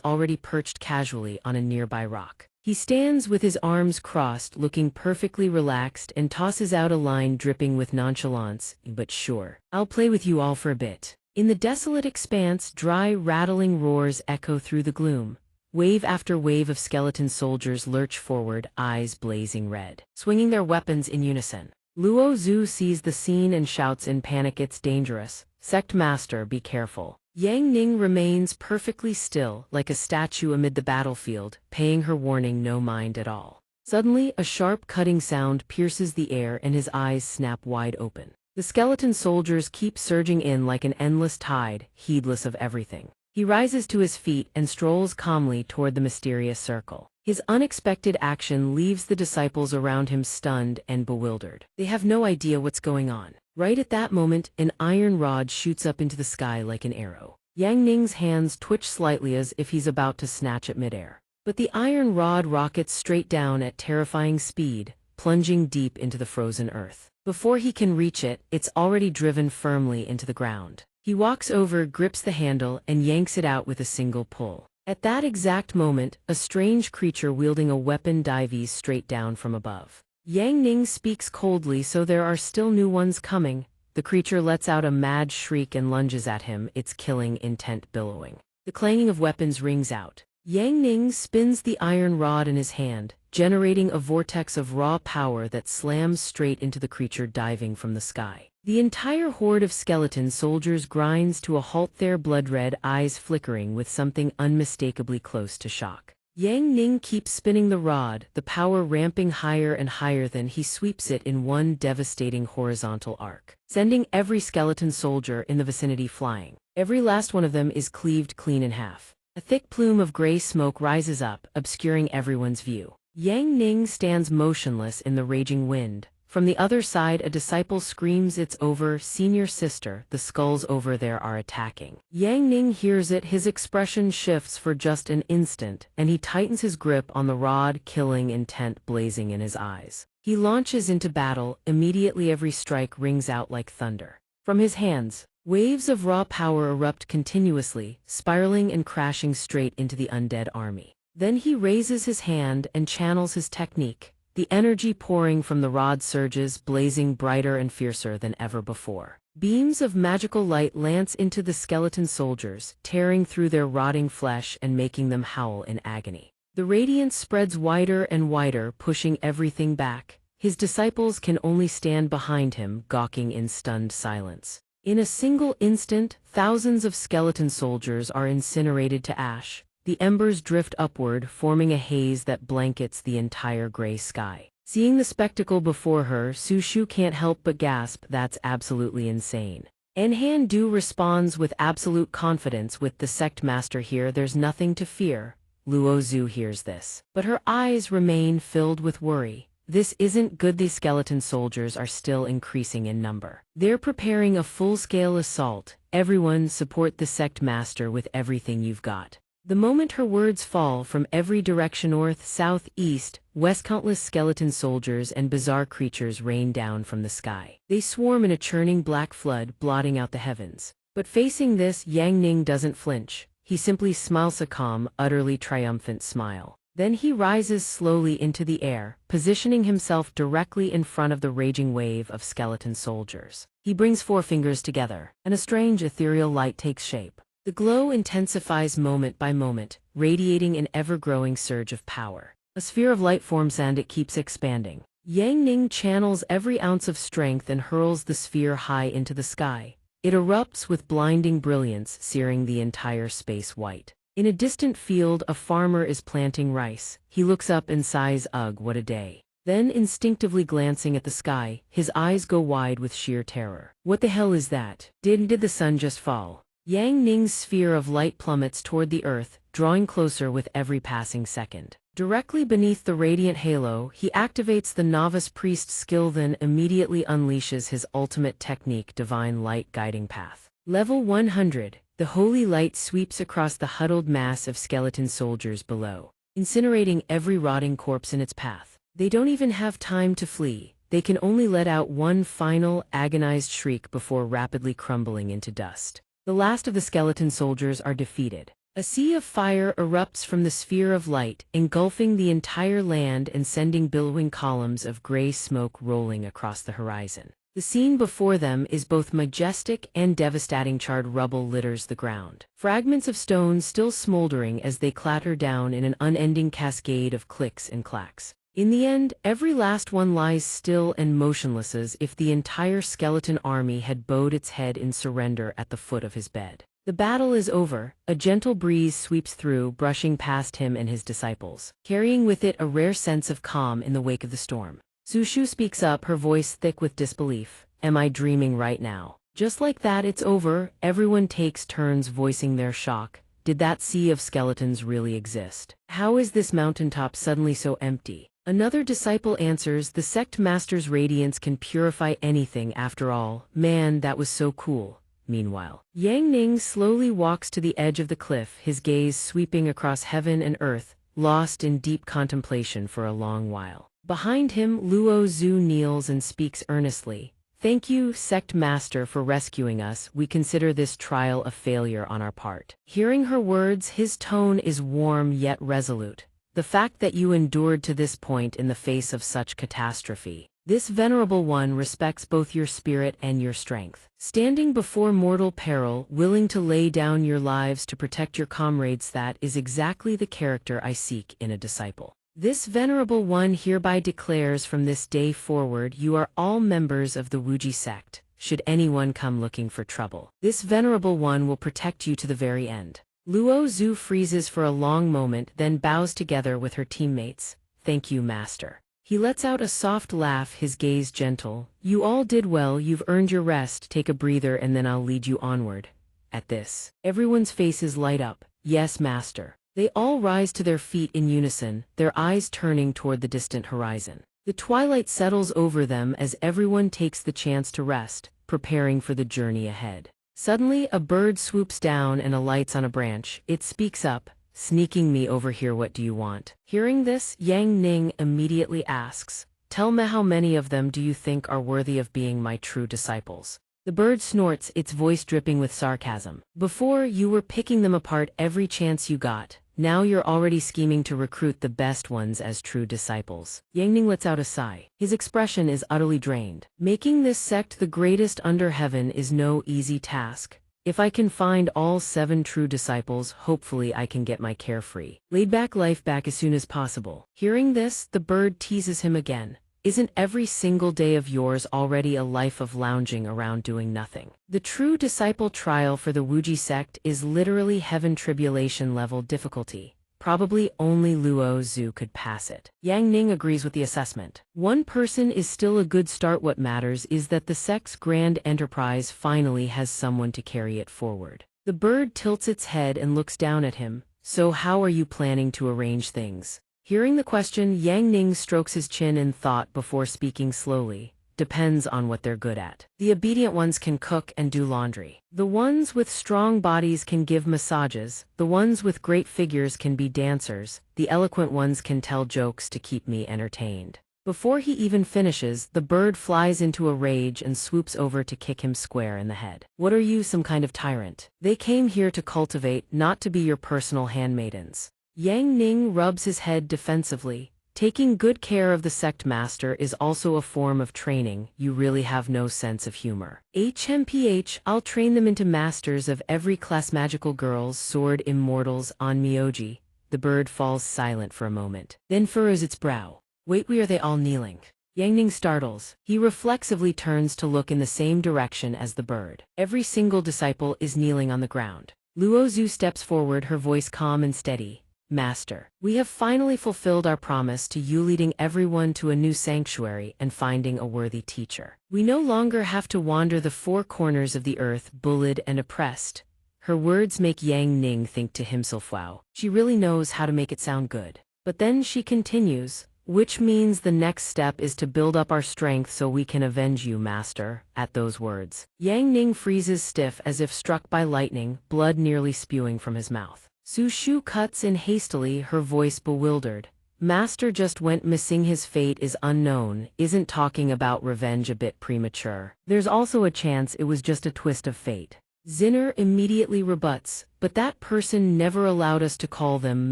already perched casually on a nearby rock. He stands with his arms crossed, looking perfectly relaxed, and tosses out a line dripping with nonchalance, "But sure, I'll play with you all for a bit." In the desolate expanse, dry, rattling roars echo through the gloom. Wave after wave of skeleton soldiers lurch forward, eyes blazing red, swinging their weapons in unison. Luo Zhu sees the scene and shouts in panic, "It's dangerous. Sect Master, be careful." Yang Ning remains perfectly still, like a statue amid the battlefield, paying her warning no mind at all. Suddenly, a sharp cutting sound pierces the air and his eyes snap wide open. The skeleton soldiers keep surging in like an endless tide, heedless of everything. He rises to his feet and strolls calmly toward the mysterious circle. His unexpected action leaves the disciples around him stunned and bewildered. They have no idea what's going on. Right at that moment, an iron rod shoots up into the sky like an arrow. Yang Ning's hands twitch slightly as if he's about to snatch at midair. But the iron rod rockets straight down at terrifying speed, plunging deep into the frozen earth. Before he can reach it, it's already driven firmly into the ground. He walks over, grips the handle, and yanks it out with a single pull. At that exact moment, a strange creature wielding a weapon dives straight down from above. Yang Ning speaks coldly, "So there are still new ones coming." The creature lets out a mad shriek and lunges at him, its killing intent billowing. The clanging of weapons rings out. Yang Ning spins the iron rod in his hand, generating a vortex of raw power that slams straight into the creature diving from the sky. The entire horde of skeleton soldiers grinds to a halt, their blood-red eyes flickering with something unmistakably close to shock. Yang Ning keeps spinning the rod, the power ramping higher and higher. Then he sweeps it in one devastating horizontal arc, sending every skeleton soldier in the vicinity flying. Every last one of them is cleaved clean in half. A thick plume of gray smoke rises up, obscuring everyone's view. Yang Ning stands motionless in the raging wind. From the other side, a disciple screams, "It's over, senior sister, the skulls over there are attacking." Yang Ning hears it, his expression shifts for just an instant, and he tightens his grip on the rod, killing intent blazing in his eyes. He launches into battle, immediately every strike rings out like thunder. From his hands, waves of raw power erupt continuously, spiraling and crashing straight into the undead army. Then he raises his hand and channels his technique. The energy pouring from the rod surges, blazing brighter and fiercer than ever before. Beams of magical light lance into the skeleton soldiers, tearing through their rotting flesh and making them howl in agony. The radiance spreads wider and wider, pushing everything back. His disciples can only stand behind him, gawking in stunned silence. In a single instant, thousands of skeleton soldiers are incinerated to ash. The embers drift upward, forming a haze that blankets the entire gray sky. Seeing the spectacle before her, Su Shu can't help but gasp, "That's absolutely insane." Enhan Du responds with absolute confidence, "With the sect master here, there's nothing to fear." Luo Zhu hears this, but her eyes remain filled with worry. This isn't good. The skeleton soldiers are still increasing in number. They're preparing a full-scale assault. Everyone support the sect master with everything you've got. The moment her words fall, from every direction, north, south, east, west, countless skeleton soldiers and bizarre creatures rain down from the sky. They swarm in a churning black flood, blotting out the heavens. But facing this, Yang Ning doesn't flinch. He simply smiles a calm, utterly triumphant smile. Then he rises slowly into the air, positioning himself directly in front of the raging wave of skeleton soldiers. He brings four fingers together, and a strange ethereal light takes shape. The glow intensifies moment by moment, radiating an ever-growing surge of power. A sphere of light forms and it keeps expanding. Yang Ning channels every ounce of strength and hurls the sphere high into the sky. It erupts with blinding brilliance, searing the entire space white. In a distant field, a farmer is planting rice. He looks up and sighs, "Ugh, what a day." Then, instinctively glancing at the sky, his eyes go wide with sheer terror. What the hell is that? Did the sun just fall? Yang Ning's sphere of light plummets toward the earth, drawing closer with every passing second. Directly beneath the radiant halo, he activates the novice priest skill, then immediately unleashes his ultimate technique, Divine Light Guiding Path. Level 100, the holy light sweeps across the huddled mass of skeleton soldiers below, incinerating every rotting corpse in its path. They don't even have time to flee. They can only let out one final, agonized shriek before rapidly crumbling into dust. The last of the skeleton soldiers are defeated. A sea of fire erupts from the sphere of light, engulfing the entire land and sending billowing columns of gray smoke rolling across the horizon. The scene before them is both majestic and devastating. Charred rubble litters the ground. Fragments of stone still smoldering as they clatter down in an unending cascade of clicks and clacks. In the end, every last one lies still and motionless, as if the entire skeleton army had bowed its head in surrender at the foot of his bed. The battle is over. A gentle breeze sweeps through, brushing past him and his disciples, carrying with it a rare sense of calm in the wake of the storm. Sushu speaks up, her voice thick with disbelief. "Am I dreaming right now?" Just like that, it's over. Everyone takes turns voicing their shock. Did that sea of skeletons really exist? How is this mountaintop suddenly so empty? Another disciple answers, "The sect master's radiance can purify anything after all. Man, that was so cool." Meanwhile, Yang Ning slowly walks to the edge of the cliff, his gaze sweeping across heaven and earth, lost in deep contemplation for a long while. Behind him, Luo Zhu kneels and speaks earnestly. "Thank you, sect master, for rescuing us. We consider this trial a failure on our part." Hearing her words, his tone is warm yet resolute. "The fact that you endured to this point in the face of such catastrophe. This venerable one respects both your spirit and your strength. Standing before mortal peril, willing to lay down your lives to protect your comrades, that is exactly the character I seek in a disciple. This venerable one hereby declares, from this day forward, you are all members of the Wuji sect. Should anyone come looking for trouble, this venerable one will protect you to the very end." Luo Zhu freezes for a long moment, then bows together with her teammates. "Thank you, master." He lets out a soft laugh, his gaze gentle. "You all did well. You've earned your rest. Take a breather and then I'll lead you onward." At this, everyone's faces light up. "Yes, master." They all rise to their feet in unison, their eyes turning toward the distant horizon. The twilight settles over them as everyone takes the chance to rest, preparing for the journey ahead. Suddenly, a bird swoops down and alights on a branch. It speaks up, "Sneaking me over here, what do you want?" Hearing this, Yang Ning immediately asks, "Tell me, how many of them do you think are worthy of being my true disciples?" The bird snorts, its voice dripping with sarcasm. "Before, you were picking them apart every chance you got. Now you're already scheming to recruit the best ones as true disciples." Yang Ning lets out a sigh. His expression is utterly drained. "Making this sect the greatest under heaven is no easy task. If I can find all 7 true disciples, hopefully I can get my carefree, laid-back life back as soon as possible." Hearing this, the bird teases him again. "Isn't every single day of yours already a life of lounging around doing nothing?" The true disciple trial for the Wuji sect is literally heaven tribulation level difficulty. Probably only Luo Zhu could pass it. Yang Ning agrees with the assessment. One person is still a good start. What matters is that the sect's grand enterprise finally has someone to carry it forward. The bird tilts its head and looks down at him. "So how are you planning to arrange things?" Hearing the question, Yang Ning strokes his chin in thought before speaking slowly. depends on what they're good at. The obedient ones can cook and do laundry. The ones with strong bodies can give massages. The ones with great figures can be dancers. The eloquent ones can tell jokes to keep me entertained. Before he even finishes, the bird flies into a rage and swoops over to kick him square in the head. What are you, some kind of tyrant? They came here to cultivate, not to be your personal handmaidens. Yang Ning rubs his head defensively. Taking good care of the sect master is also a form of training. You really have no sense of humor. I'll train them into masters of every class. Magical girls, sword immortals, on Myoji. The bird falls silent for a moment, then furrows its brow. Wait, are they all kneeling? Yang Ning startles. He reflexively turns to look in the same direction as the bird. Every single disciple is kneeling on the ground. Luo Zhu steps forward, her voice calm and steady. Master, we have finally fulfilled our promise to you, leading everyone to a new sanctuary and finding a worthy teacher. We no longer have to wander the four corners of the earth, bullied and oppressed. Her words make Yang Ning think to himself, wow, she really knows how to make it sound good. But then she continues, which means the next step is to build up our strength so we can avenge you, master. At those words, Yang Ning freezes stiff as if struck by lightning, blood nearly spewing from his mouth. Su Shu cuts in hastily, her voice bewildered. Master just went missing, his fate is unknown. Isn't talking about revenge a bit premature? There's also a chance it was just a twist of fate. Zinner immediately rebuts, but that person never allowed us to call them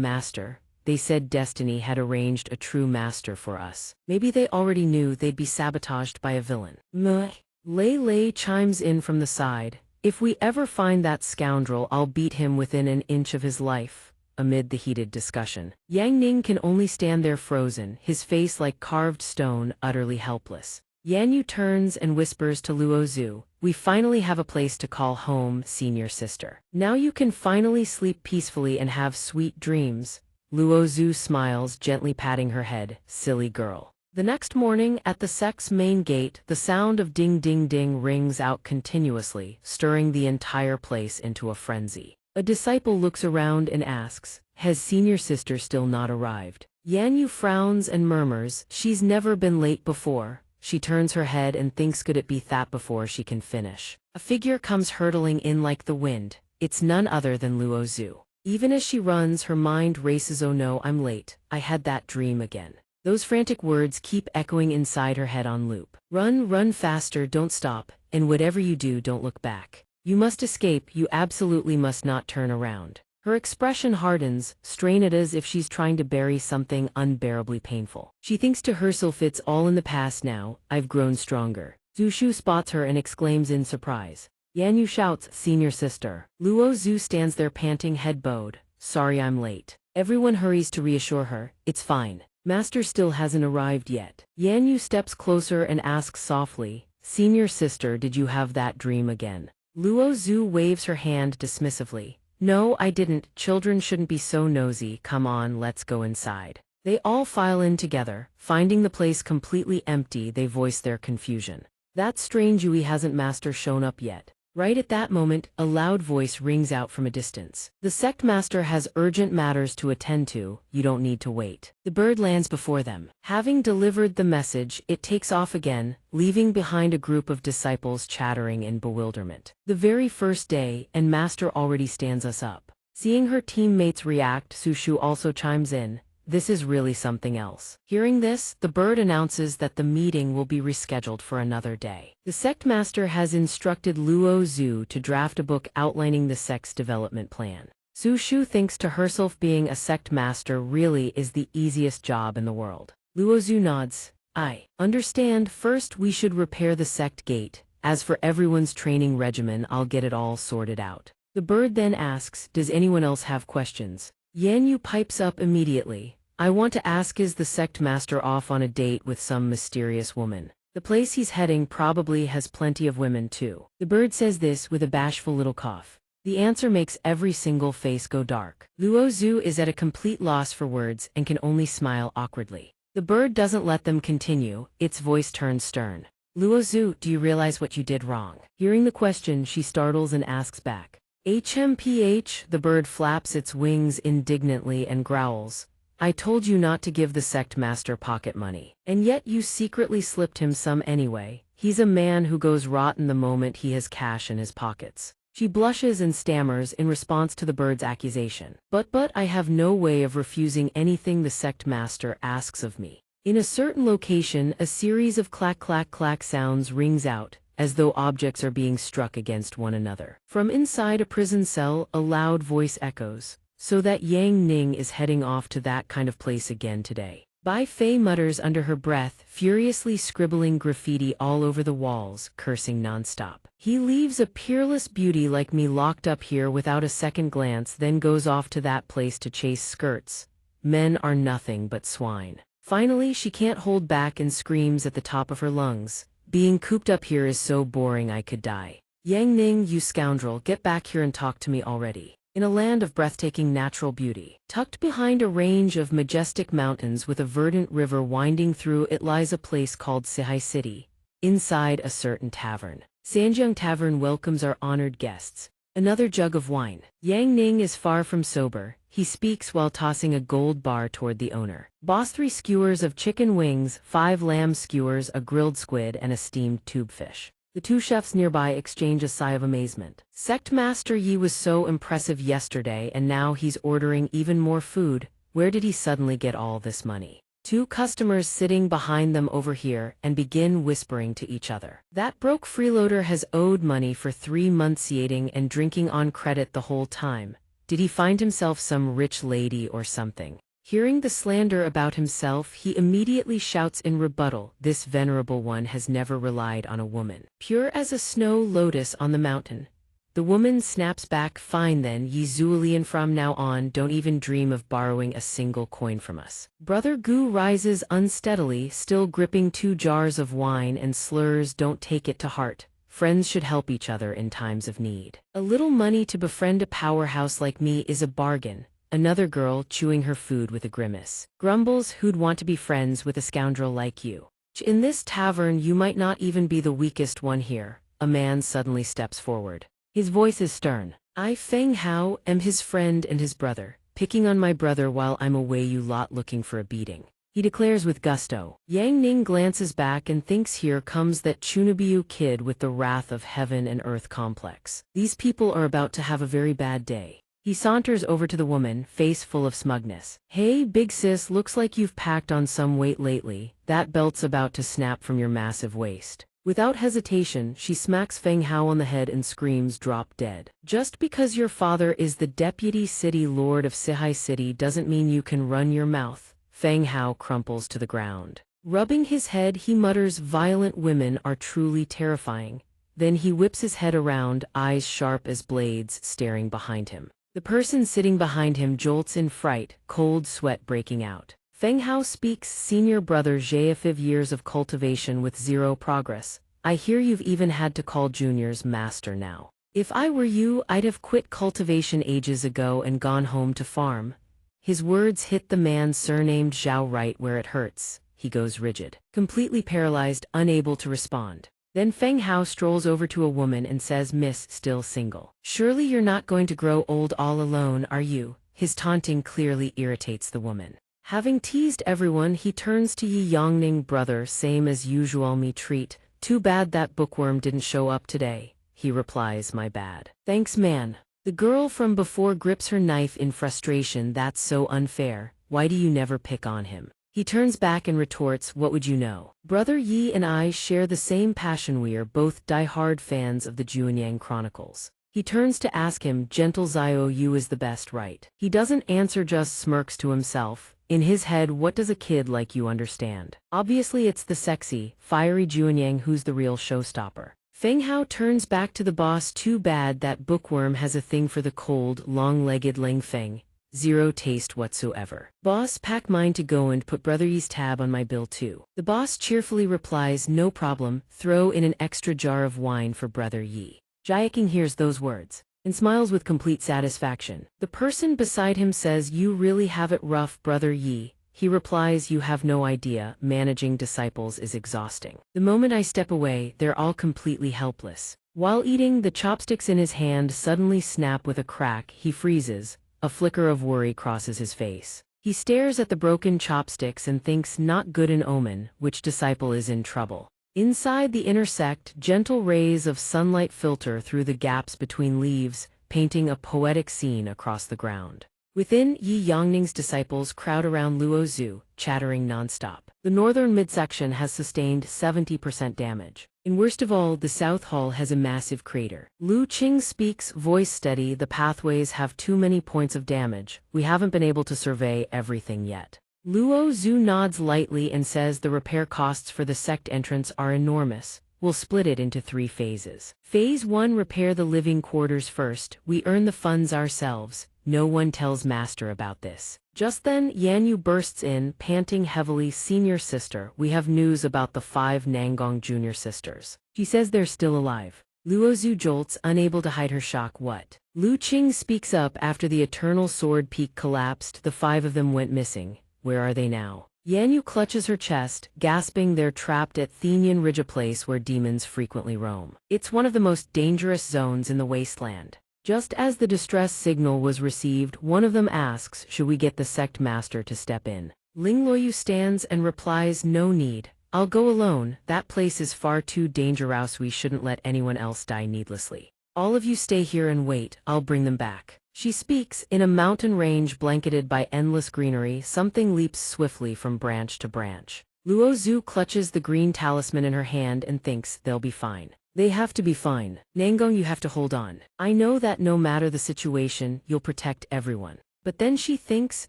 master. They said destiny had arranged a true master for us. Maybe they already knew they'd be sabotaged by a villain. Meh. Lei Lei chimes in from the side. If we ever find that scoundrel, I'll beat him within an inch of his life. Amid the heated discussion, Yang Ning can only stand there frozen, his face like carved stone, utterly helpless. Yan Yu turns and whispers to Luo Zhu, we finally have a place to call home, senior sister. Now you can finally sleep peacefully and have sweet dreams. Luo Zhu smiles, gently patting her head, silly girl. The next morning, at the sect's main gate, the sound of ding ding ding rings out continuously, stirring the entire place into a frenzy. A disciple looks around and asks, has senior sister still not arrived? Yan Yu frowns and murmurs, she's never been late before. She turns her head and thinks, could it be that before she can finish? A figure comes hurtling in like the wind. It's none other than Luo Zhu. Even as she runs, her mind races, oh no, I'm late. I had that dream again. Those frantic words keep echoing inside her head on loop. Run, run faster, don't stop, and whatever you do, don't look back. You must escape, you absolutely must not turn around. Her expression hardens, strained as if she's trying to bury something unbearably painful. She thinks to herself, it's all in the past now, I've grown stronger. Zhu Shu spots her and exclaims in surprise. Yan Yu shouts, senior sister. Luo Zhu stands there panting, head bowed. Sorry I'm late. Everyone hurries to reassure her, it's fine. Master still hasn't arrived yet. Yan Yu steps closer and asks softly, senior sister, did you have that dream again? Luo Zhu waves her hand dismissively. No, I didn't. Children shouldn't be so nosy. Come on, let's go inside. They all file in together. Finding the place completely empty, they voice their confusion. That's strange, Yui, hasn't master shown up yet? Right at that moment, a loud voice rings out from a distance. The sect master has urgent matters to attend to, you don't need to wait. The bird lands before them. Having delivered the message, it takes off again, leaving behind a group of disciples chattering in bewilderment. The very first day, and master already stands us up. Seeing her teammates react, Su Shu also chimes in. This is really something else. Hearing this, the bird announces that the meeting will be rescheduled for another day. The sect master has instructed Luo Zhu to draft a book outlining the sect's development plan. Su Shu thinks to herself, being a sect master really is the easiest job in the world. Luo Zhu nods. I understand. First, we should repair the sect gate. As for everyone's training regimen, I'll get it all sorted out. The bird then asks, does anyone else have questions? Yan Yu pipes up immediately. I want to ask, is the sect master off on a date with some mysterious woman? The place he's heading probably has plenty of women too. The bird says this with a bashful little cough. The answer makes every single face go dark. Luo Zhu is at a complete loss for words and can only smile awkwardly. The bird doesn't let them continue, its voice turns stern. Luo Zhu, do you realize what you did wrong? Hearing the question, she startles and asks back. HMPH, the bird flaps its wings indignantly and growls. I told you not to give the sect master pocket money. And yet you secretly slipped him some anyway. He's a man who goes rotten the moment he has cash in his pockets. She blushes and stammers in response to the bird's accusation. But I have no way of refusing anything the sect master asks of me. In a certain location, a series of clack clack clack sounds rings out, as though objects are being struck against one another. From inside a prison cell, a loud voice echoes. So that Yang Ning is heading off to that kind of place again today. Bai Fei mutters under her breath, furiously scribbling graffiti all over the walls, cursing nonstop. He leaves a peerless beauty like me locked up here without a second glance, then goes off to that place to chase skirts. Men are nothing but swine. Finally, she can't hold back and screams at the top of her lungs. Being cooped up here is so boring I could die. Yang Ning, you scoundrel, get back here and talk to me already. In a land of breathtaking natural beauty, tucked behind a range of majestic mountains with a verdant river winding through it lies a place called Sihai City, inside a certain tavern. Sanjiang Tavern welcomes our honored guests. Another jug of wine. Yang Ning is far from sober. He speaks while tossing a gold bar toward the owner. Boss, 3 skewers of chicken wings, 5 lamb skewers, a grilled squid, and a steamed tube fish. The 2 chefs nearby exchange a sigh of amazement. Sect Master Yi was so impressive yesterday and now he's ordering even more food. Where did he suddenly get all this money? 2 customers sitting behind them overhear and begin whispering to each other. That broke freeloader has owed money for 3 months eating and drinking on credit the whole time. Did he find himself some rich lady or something? Hearing the slander about himself, he immediately shouts in rebuttal, this venerable one has never relied on a woman. Pure as a snow lotus on the mountain. The woman snaps back, fine then, ye Zulian, from now on don't even dream of borrowing a single coin from us. Brother Gu rises unsteadily, still gripping 2 jars of wine and slurs, don't take it to heart. Friends should help each other in times of need. A little money to befriend a powerhouse like me is a bargain. Another girl, chewing her food with a grimace, grumbles, who'd want to be friends with a scoundrel like you? In this tavern you might not even be the weakest one here. A man suddenly steps forward. His voice is stern. I, Feng Hao, am his friend and his brother. Picking on my brother while I'm away, you lot looking for a beating, he declares with gusto. Yang Ning glances back and thinks here comes that Chunabiu kid with the wrath of heaven and earth complex. These people are about to have a very bad day. He saunters over to the woman, face full of smugness. Hey, big sis, looks like you've packed on some weight lately. That belt's about to snap from your massive waist. Without hesitation, she smacks Feng Hao on the head and screams, drop dead. Just because your father is the deputy city lord of Sihai City doesn't mean you can run your mouth. Feng Hao crumples to the ground. Rubbing his head, he mutters, violent women are truly terrifying. Then he whips his head around, eyes sharp as blades, staring behind him. The person sitting behind him jolts in fright, cold sweat breaking out. Feng Hao speaks, senior brother Jia, 5 years of cultivation with 0 progress. I hear you've even had to call juniors master now. If I were you, I'd have quit cultivation ages ago and gone home to farm. His words hit the man surnamed Zhao right where it hurts. He goes rigid, completely paralyzed, unable to respond. Then Feng Hao strolls over to a woman and says, Miss, still single. Surely you're not going to grow old all alone, are you? His taunting clearly irritates the woman. Having teased everyone, he turns to Yi Yongning, brother, same as usual, me treat. Too bad that bookworm didn't show up today. He replies, my bad. Thanks, man. The girl from before grips her knife in frustration, that's so unfair. Why do you never pick on him? He turns back and retorts, what would you know? Brother Yi and I share the same passion, we are both die-hard fans of the Junyang Chronicles. He turns to ask him, gentle Zio, you is the best, right? He doesn't answer, just smirks to himself. In his head, what does a kid like you understand? Obviously it's the sexy, fiery Junyang who's the real showstopper. Feng Hao turns back to the boss, too bad that bookworm has a thing for the cold, long-legged Ling Feng. 0 taste whatsoever. Boss, pack mine to go and put Brother Yi's tab on my bill too. The boss cheerfully replies, no problem, throw in an extra jar of wine for Brother Yi. Jiaking hears those words and smiles with complete satisfaction. The person beside him says, you really have it rough, Brother Yi. He replies, you have no idea, managing disciples is exhausting. The moment I step away, they're all completely helpless. While eating, the chopsticks in his hand suddenly snap with a crack, he freezes. A flicker of worry crosses his face. He stares at the broken chopsticks and thinks not good an omen, which disciple is in trouble. Inside the inner sect, gentle rays of sunlight filter through the gaps between leaves, painting a poetic scene across the ground. Within, Yi Yangning's disciples crowd around Luo Zhu, chattering nonstop. The northern midsection has sustained 70% damage. And worst of all, the south hall has a massive crater. Lu Qing speaks, voice steady, the pathways have too many points of damage. We haven't been able to survey everything yet. Luo Zhu nods lightly and says the repair costs for the sect entrance are enormous. We'll split it into 3 phases. Phase 1, repair the living quarters first. We earn the funds ourselves. No one tells Master about this. Just then, Yanyu bursts in, panting heavily. Senior sister, we have news about the 5 Nangong junior sisters. She says they're still alive. Luo Zhu jolts, unable to hide her shock. What? Lu Qing speaks up after the eternal sword peak collapsed. The 5 of them went missing. Where are they now? Yanyu clutches her chest, gasping. They're trapped at Thenian Ridge, a place where demons frequently roam. It's one of the most dangerous zones in the wasteland. Just as the distress signal was received, one of them asks, should we get the sect master to step in? Ling Luoyu stands and replies, no need. I'll go alone. That place is far too dangerous. We shouldn't let anyone else die needlessly. All of you stay here and wait. I'll bring them back. She speaks. In a mountain range blanketed by endless greenery, something leaps swiftly from branch to branch. Luo Zhu clutches the green talisman in her hand and thinks, they'll be fine. They have to be fine. Nangong, you have to hold on. I know that no matter the situation, you'll protect everyone. But then she thinks,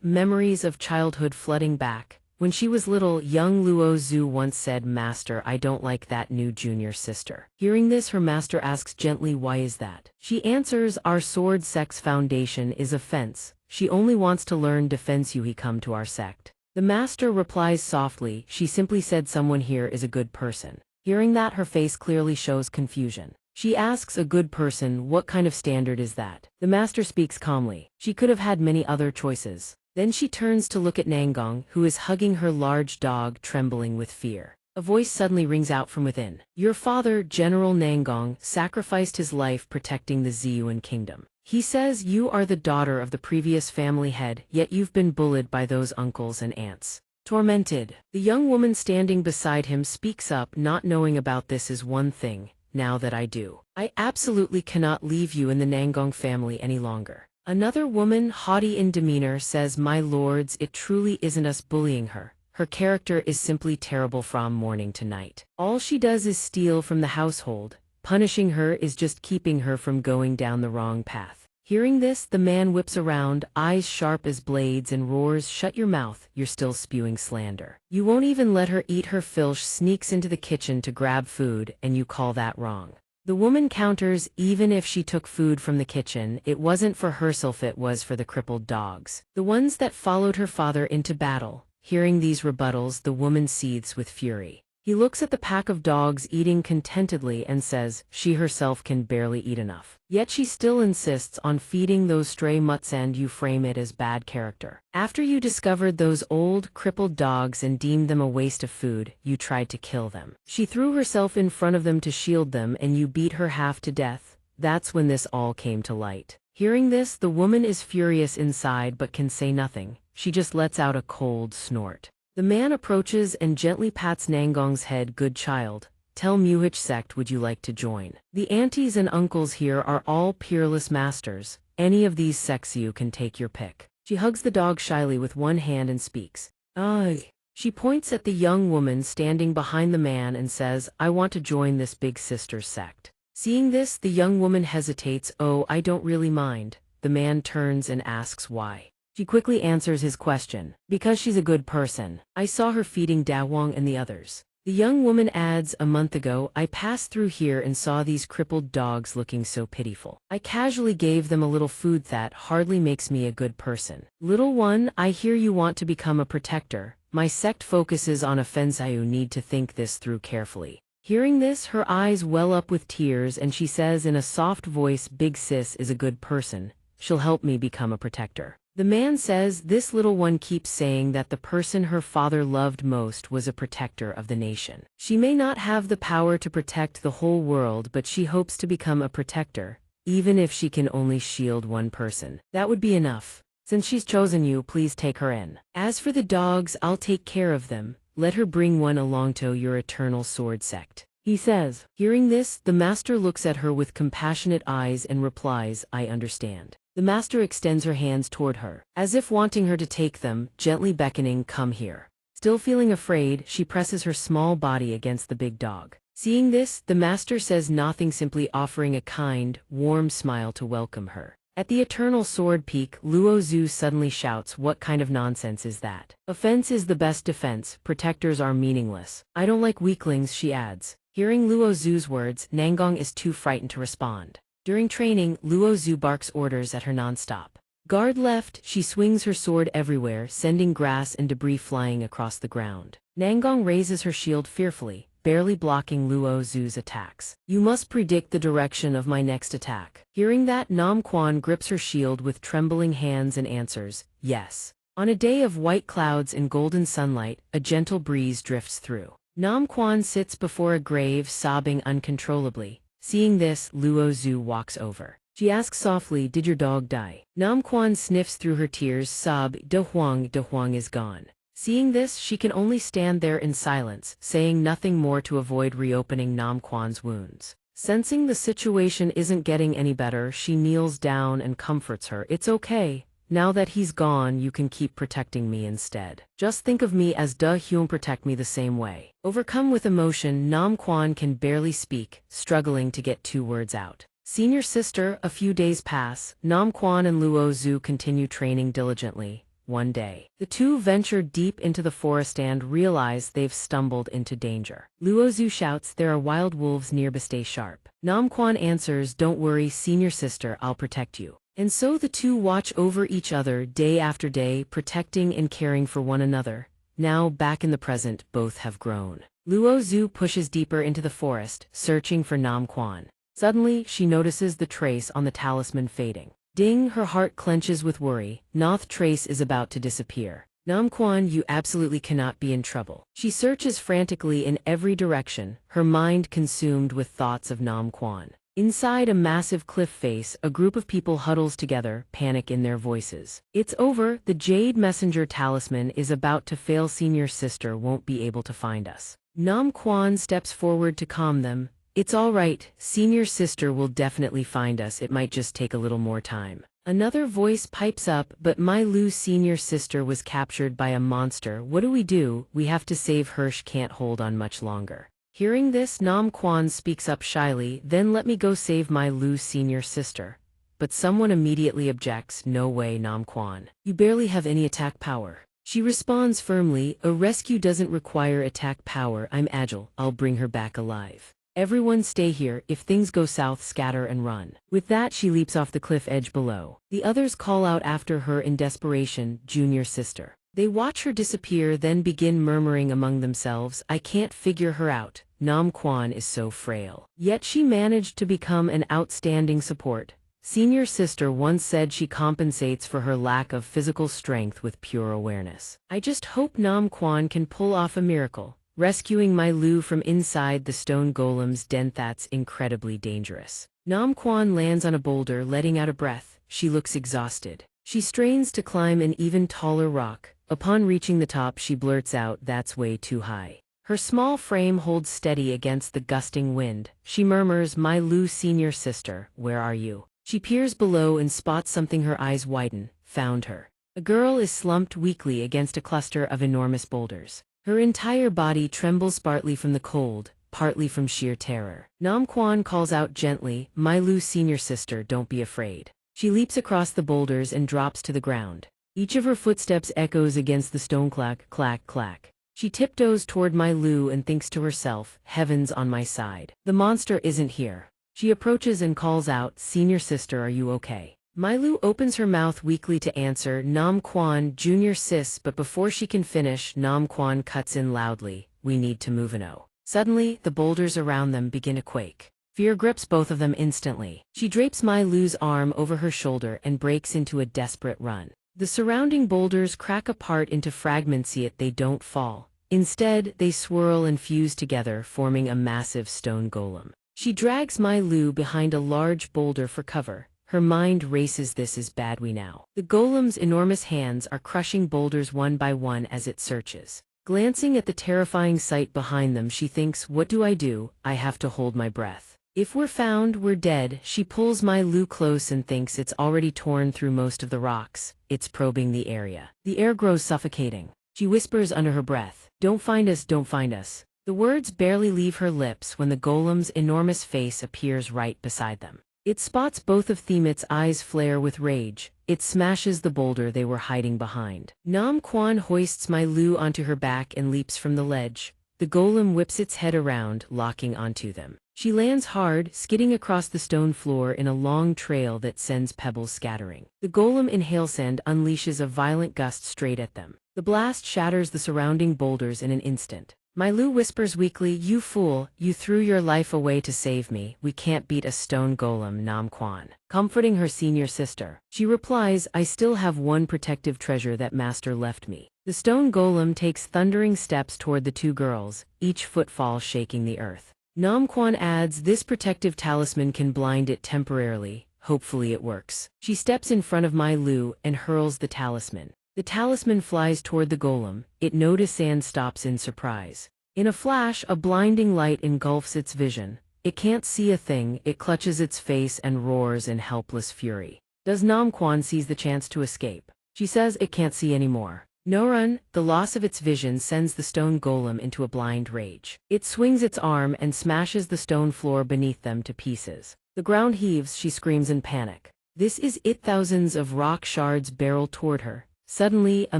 memories of childhood flooding back. When she was little, young Luo Zhu once said, Master, I don't like that new junior sister. Hearing this, her master asks gently, why is that? She answers, our sword sect's foundation is a fence. She only wants to learn defense. You he come to our sect. The master replies softly, she simply said someone here is a good person. Hearing that, her face clearly shows confusion. She asks, a good person, what kind of standard is that? The master speaks calmly. She could have had many other choices. Then she turns to look at Nangong, who is hugging her large dog, trembling with fear. A voice suddenly rings out from within. Your father, General Nangong, sacrificed his life protecting the Ziyuan kingdom. He says you are the daughter of the previous family head, yet you've been bullied by those uncles and aunts. Tormented. The young woman standing beside him speaks up, not knowing about this is one thing, now that I do. I absolutely cannot leave you in the Nangong family any longer. Another woman, haughty in demeanor, says, my lords, it truly isn't us bullying her. Her character is simply terrible from morning to night. All she does is steal from the household. Punishing her is just keeping her from going down the wrong path. Hearing this, the man whips around, eyes sharp as blades, and roars, shut your mouth, you're still spewing slander. You won't even let her eat her fill. Sneaks into the kitchen to grab food, and you call that wrong. The woman counters, even if she took food from the kitchen, it wasn't for herself, it was for the crippled dogs. The ones that followed her father into battle. Hearing these rebuttals, the woman seethes with fury. He looks at the pack of dogs eating contentedly and says, she herself can barely eat enough. Yet she still insists on feeding those stray mutts, and you frame it as bad character. After you discovered those old, crippled dogs and deemed them a waste of food, you tried to kill them. She threw herself in front of them to shield them, and you beat her half to death. That's when this all came to light. Hearing this, the woman is furious inside but can say nothing. She just lets out a cold snort. The man approaches and gently pats Nangong's head. Good child. Tell me, which sect would you like to join? The aunties and uncles here are all peerless masters. Any of these sects you can take your pick. She hugs the dog shyly with one hand and speaks. Ugh. She points at the young woman standing behind the man and says, I want to join this big sister sect. Seeing this, the young woman hesitates. Oh, I don't really mind. The man turns and asks why. She quickly answers his question. Because she's a good person. I saw her feeding Dawong and the others. The young woman adds, a month ago, I passed through here and saw these crippled dogs looking so pitiful. I casually gave them a little food. That hardly makes me a good person. Little one, I hear you want to become a protector. My sect focuses on offense. You need to think this through carefully. Hearing this, her eyes well up with tears and she says in a soft voice, Big sis is a good person. She'll help me become a protector. The man says, this little one keeps saying that the person her father loved most was a protector of the nation. She may not have the power to protect the whole world, but she hopes to become a protector, even if she can only shield one person. That would be enough. Since she's chosen you, please take her in. As for the dogs, I'll take care of them. Let her bring one along to your eternal sword sect, he says. Hearing this, the master looks at her with compassionate eyes and replies, I understand. The master extends her hands toward her, as if wanting her to take them, gently beckoning, come here. Still feeling afraid, she presses her small body against the big dog. Seeing this, the master says nothing, simply offering a kind, warm smile to welcome her. At the Eternal Sword Peak, Luo Zhu suddenly shouts, what kind of nonsense is that? Offense is the best defense, protectors are meaningless. I don't like weaklings, she adds. Hearing Luo Zhu's words, Nangong is too frightened to respond. During training, Luo Zhu barks orders at her non-stop. Guard left, she swings her sword everywhere, sending grass and debris flying across the ground. Nangong raises her shield fearfully, barely blocking Luo Zhu's attacks. You must predict the direction of my next attack. Hearing that, Nam Quan grips her shield with trembling hands and answers, yes. On a day of white clouds and golden sunlight, a gentle breeze drifts through. Nam Quan sits before a grave, sobbing uncontrollably. Seeing this, Luo Zhu walks over. She asks softly, did your dog die? Nam Quan sniffs through her tears, sob, De Huang is gone. Seeing this, she can only stand there in silence, saying nothing more to avoid reopening Nam Quan's wounds. Sensing the situation isn't getting any better, she kneels down and comforts her. It's okay. Now that he's gone, you can keep protecting me instead. Just think of me as De Huang, protect me the same way. Overcome with emotion, Nam Quan can barely speak, struggling to get 2 words out. Senior sister, a few days pass. Nam Quan and Luo Zhu continue training diligently. One day, the two venture deep into the forest and realize they've stumbled into danger. Luo Zhu shouts, there are wild wolves near, stay sharp. Nam Quan answers, don't worry, senior sister, I'll protect you. And so the two watch over each other day after day, protecting and caring for one another. Now, back in the present, both have grown. Luo Zhu pushes deeper into the forest, searching for Nam Quan. Suddenly, she notices the trace on the talisman fading. Ding, her heart clenches with worry. Noth trace is about to disappear. Nam Quan, you absolutely cannot be in trouble. She searches frantically in every direction, her mind consumed with thoughts of Nam Quan. Inside a massive cliff face, a group of people huddles together, panic in their voices. It's over, the Jade Messenger talisman is about to fail, senior sister won't be able to find us. Nam Quan steps forward to calm them. It's all right, senior sister will definitely find us, it might just take a little more time. Another voice pipes up, but my Lu senior sister was captured by a monster, what do? We have to save her, she can't hold on much longer. Hearing this, Nam Quan speaks up shyly, then let me go save my Lu senior sister. But someone immediately objects, no way Nam Quan. You barely have any attack power. She responds firmly, a rescue doesn't require attack power, I'm agile, I'll bring her back alive. Everyone stay here, if things go south scatter and run. With that she leaps off the cliff edge below. The others call out after her in desperation, junior sister. They watch her disappear, then begin murmuring among themselves, I can't figure her out, Nam Quan is so frail. Yet she managed to become an outstanding support. Senior sister once said she compensates for her lack of physical strength with pure awareness. I just hope Nam Quan can pull off a miracle. Rescuing my Lu from inside the stone golem's den, that's incredibly dangerous. Nam Quan lands on a boulder, letting out a breath. She looks exhausted. She strains to climb an even taller rock. Upon reaching the top, she blurts out, that's way too high. Her small frame holds steady against the gusting wind. She murmurs, my Lu senior sister, where are you? She peers below and spots something, her eyes widen. Found her. A girl is slumped weakly against a cluster of enormous boulders. Her entire body trembles partly from the cold, partly from sheer terror. Nam Quan calls out gently, my Lu senior sister, don't be afraid. She leaps across the boulders and drops to the ground. Each of her footsteps echoes against the stone, clack, clack, clack. She tiptoes toward my Lu and thinks to herself, heavens on my side. The monster isn't here. She approaches and calls out, senior sister, are you okay? My Lu opens her mouth weakly to answer, Nam Quan, junior sis, but before she can finish, Nam Quan cuts in loudly, we need to move now. Suddenly, the boulders around them begin to quake. Fear grips both of them instantly. She drapes my Lu's arm over her shoulder and breaks into a desperate run. The surrounding boulders crack apart into fragments, yet they don't fall. Instead, they swirl and fuse together, forming a massive stone golem. She drags my Lu behind a large boulder for cover. her mind races. This is bad. We now. The golem's enormous hands are crushing boulders one by one as it searches. Glancing at the terrifying sight behind them, she thinks, what do? I have to hold my breath. If we're found, we're dead. She pulls my Lu close and thinks it's already torn through most of the rocks. It's probing the area. The air grows suffocating. She whispers under her breath, don't find us, don't find us. The words barely leave her lips when the golem's enormous face appears right beside them. It spots both of them. Its eyes flare with rage. It smashes the boulder they were hiding behind. Nam Quan hoists my Lu onto her back and leaps from the ledge. The golem whips its head around, locking onto them. She lands hard, skidding across the stone floor in a long trail that sends pebbles scattering. The golem inhales and unleashes a violent gust straight at them. The blast shatters the surrounding boulders in an instant. My Lu whispers weakly, you fool, you threw your life away to save me. We can't beat a stone golem. Nam Quan, comforting her senior sister. She replies, I still have one protective treasure that master left me. The stone golem takes thundering steps toward the two girls, each footfall shaking the earth. Nam Quan adds, this protective talisman can blind it temporarily. Hopefully it works. She steps in front of my Lu and hurls the talisman. The talisman flies toward the golem. It notices and stops in surprise. In a flash, a blinding light engulfs its vision. It can't see a thing. It clutches its face and roars in helpless fury. Does Nam Quan seize the chance to escape? She says it can't see anymore. No run. The loss of its vision sends the stone golem into a blind rage. It swings its arm and smashes the stone floor beneath them to pieces. The ground heaves. She screams in panic. This is it. Thousands of rock shards barrel toward her. Suddenly, a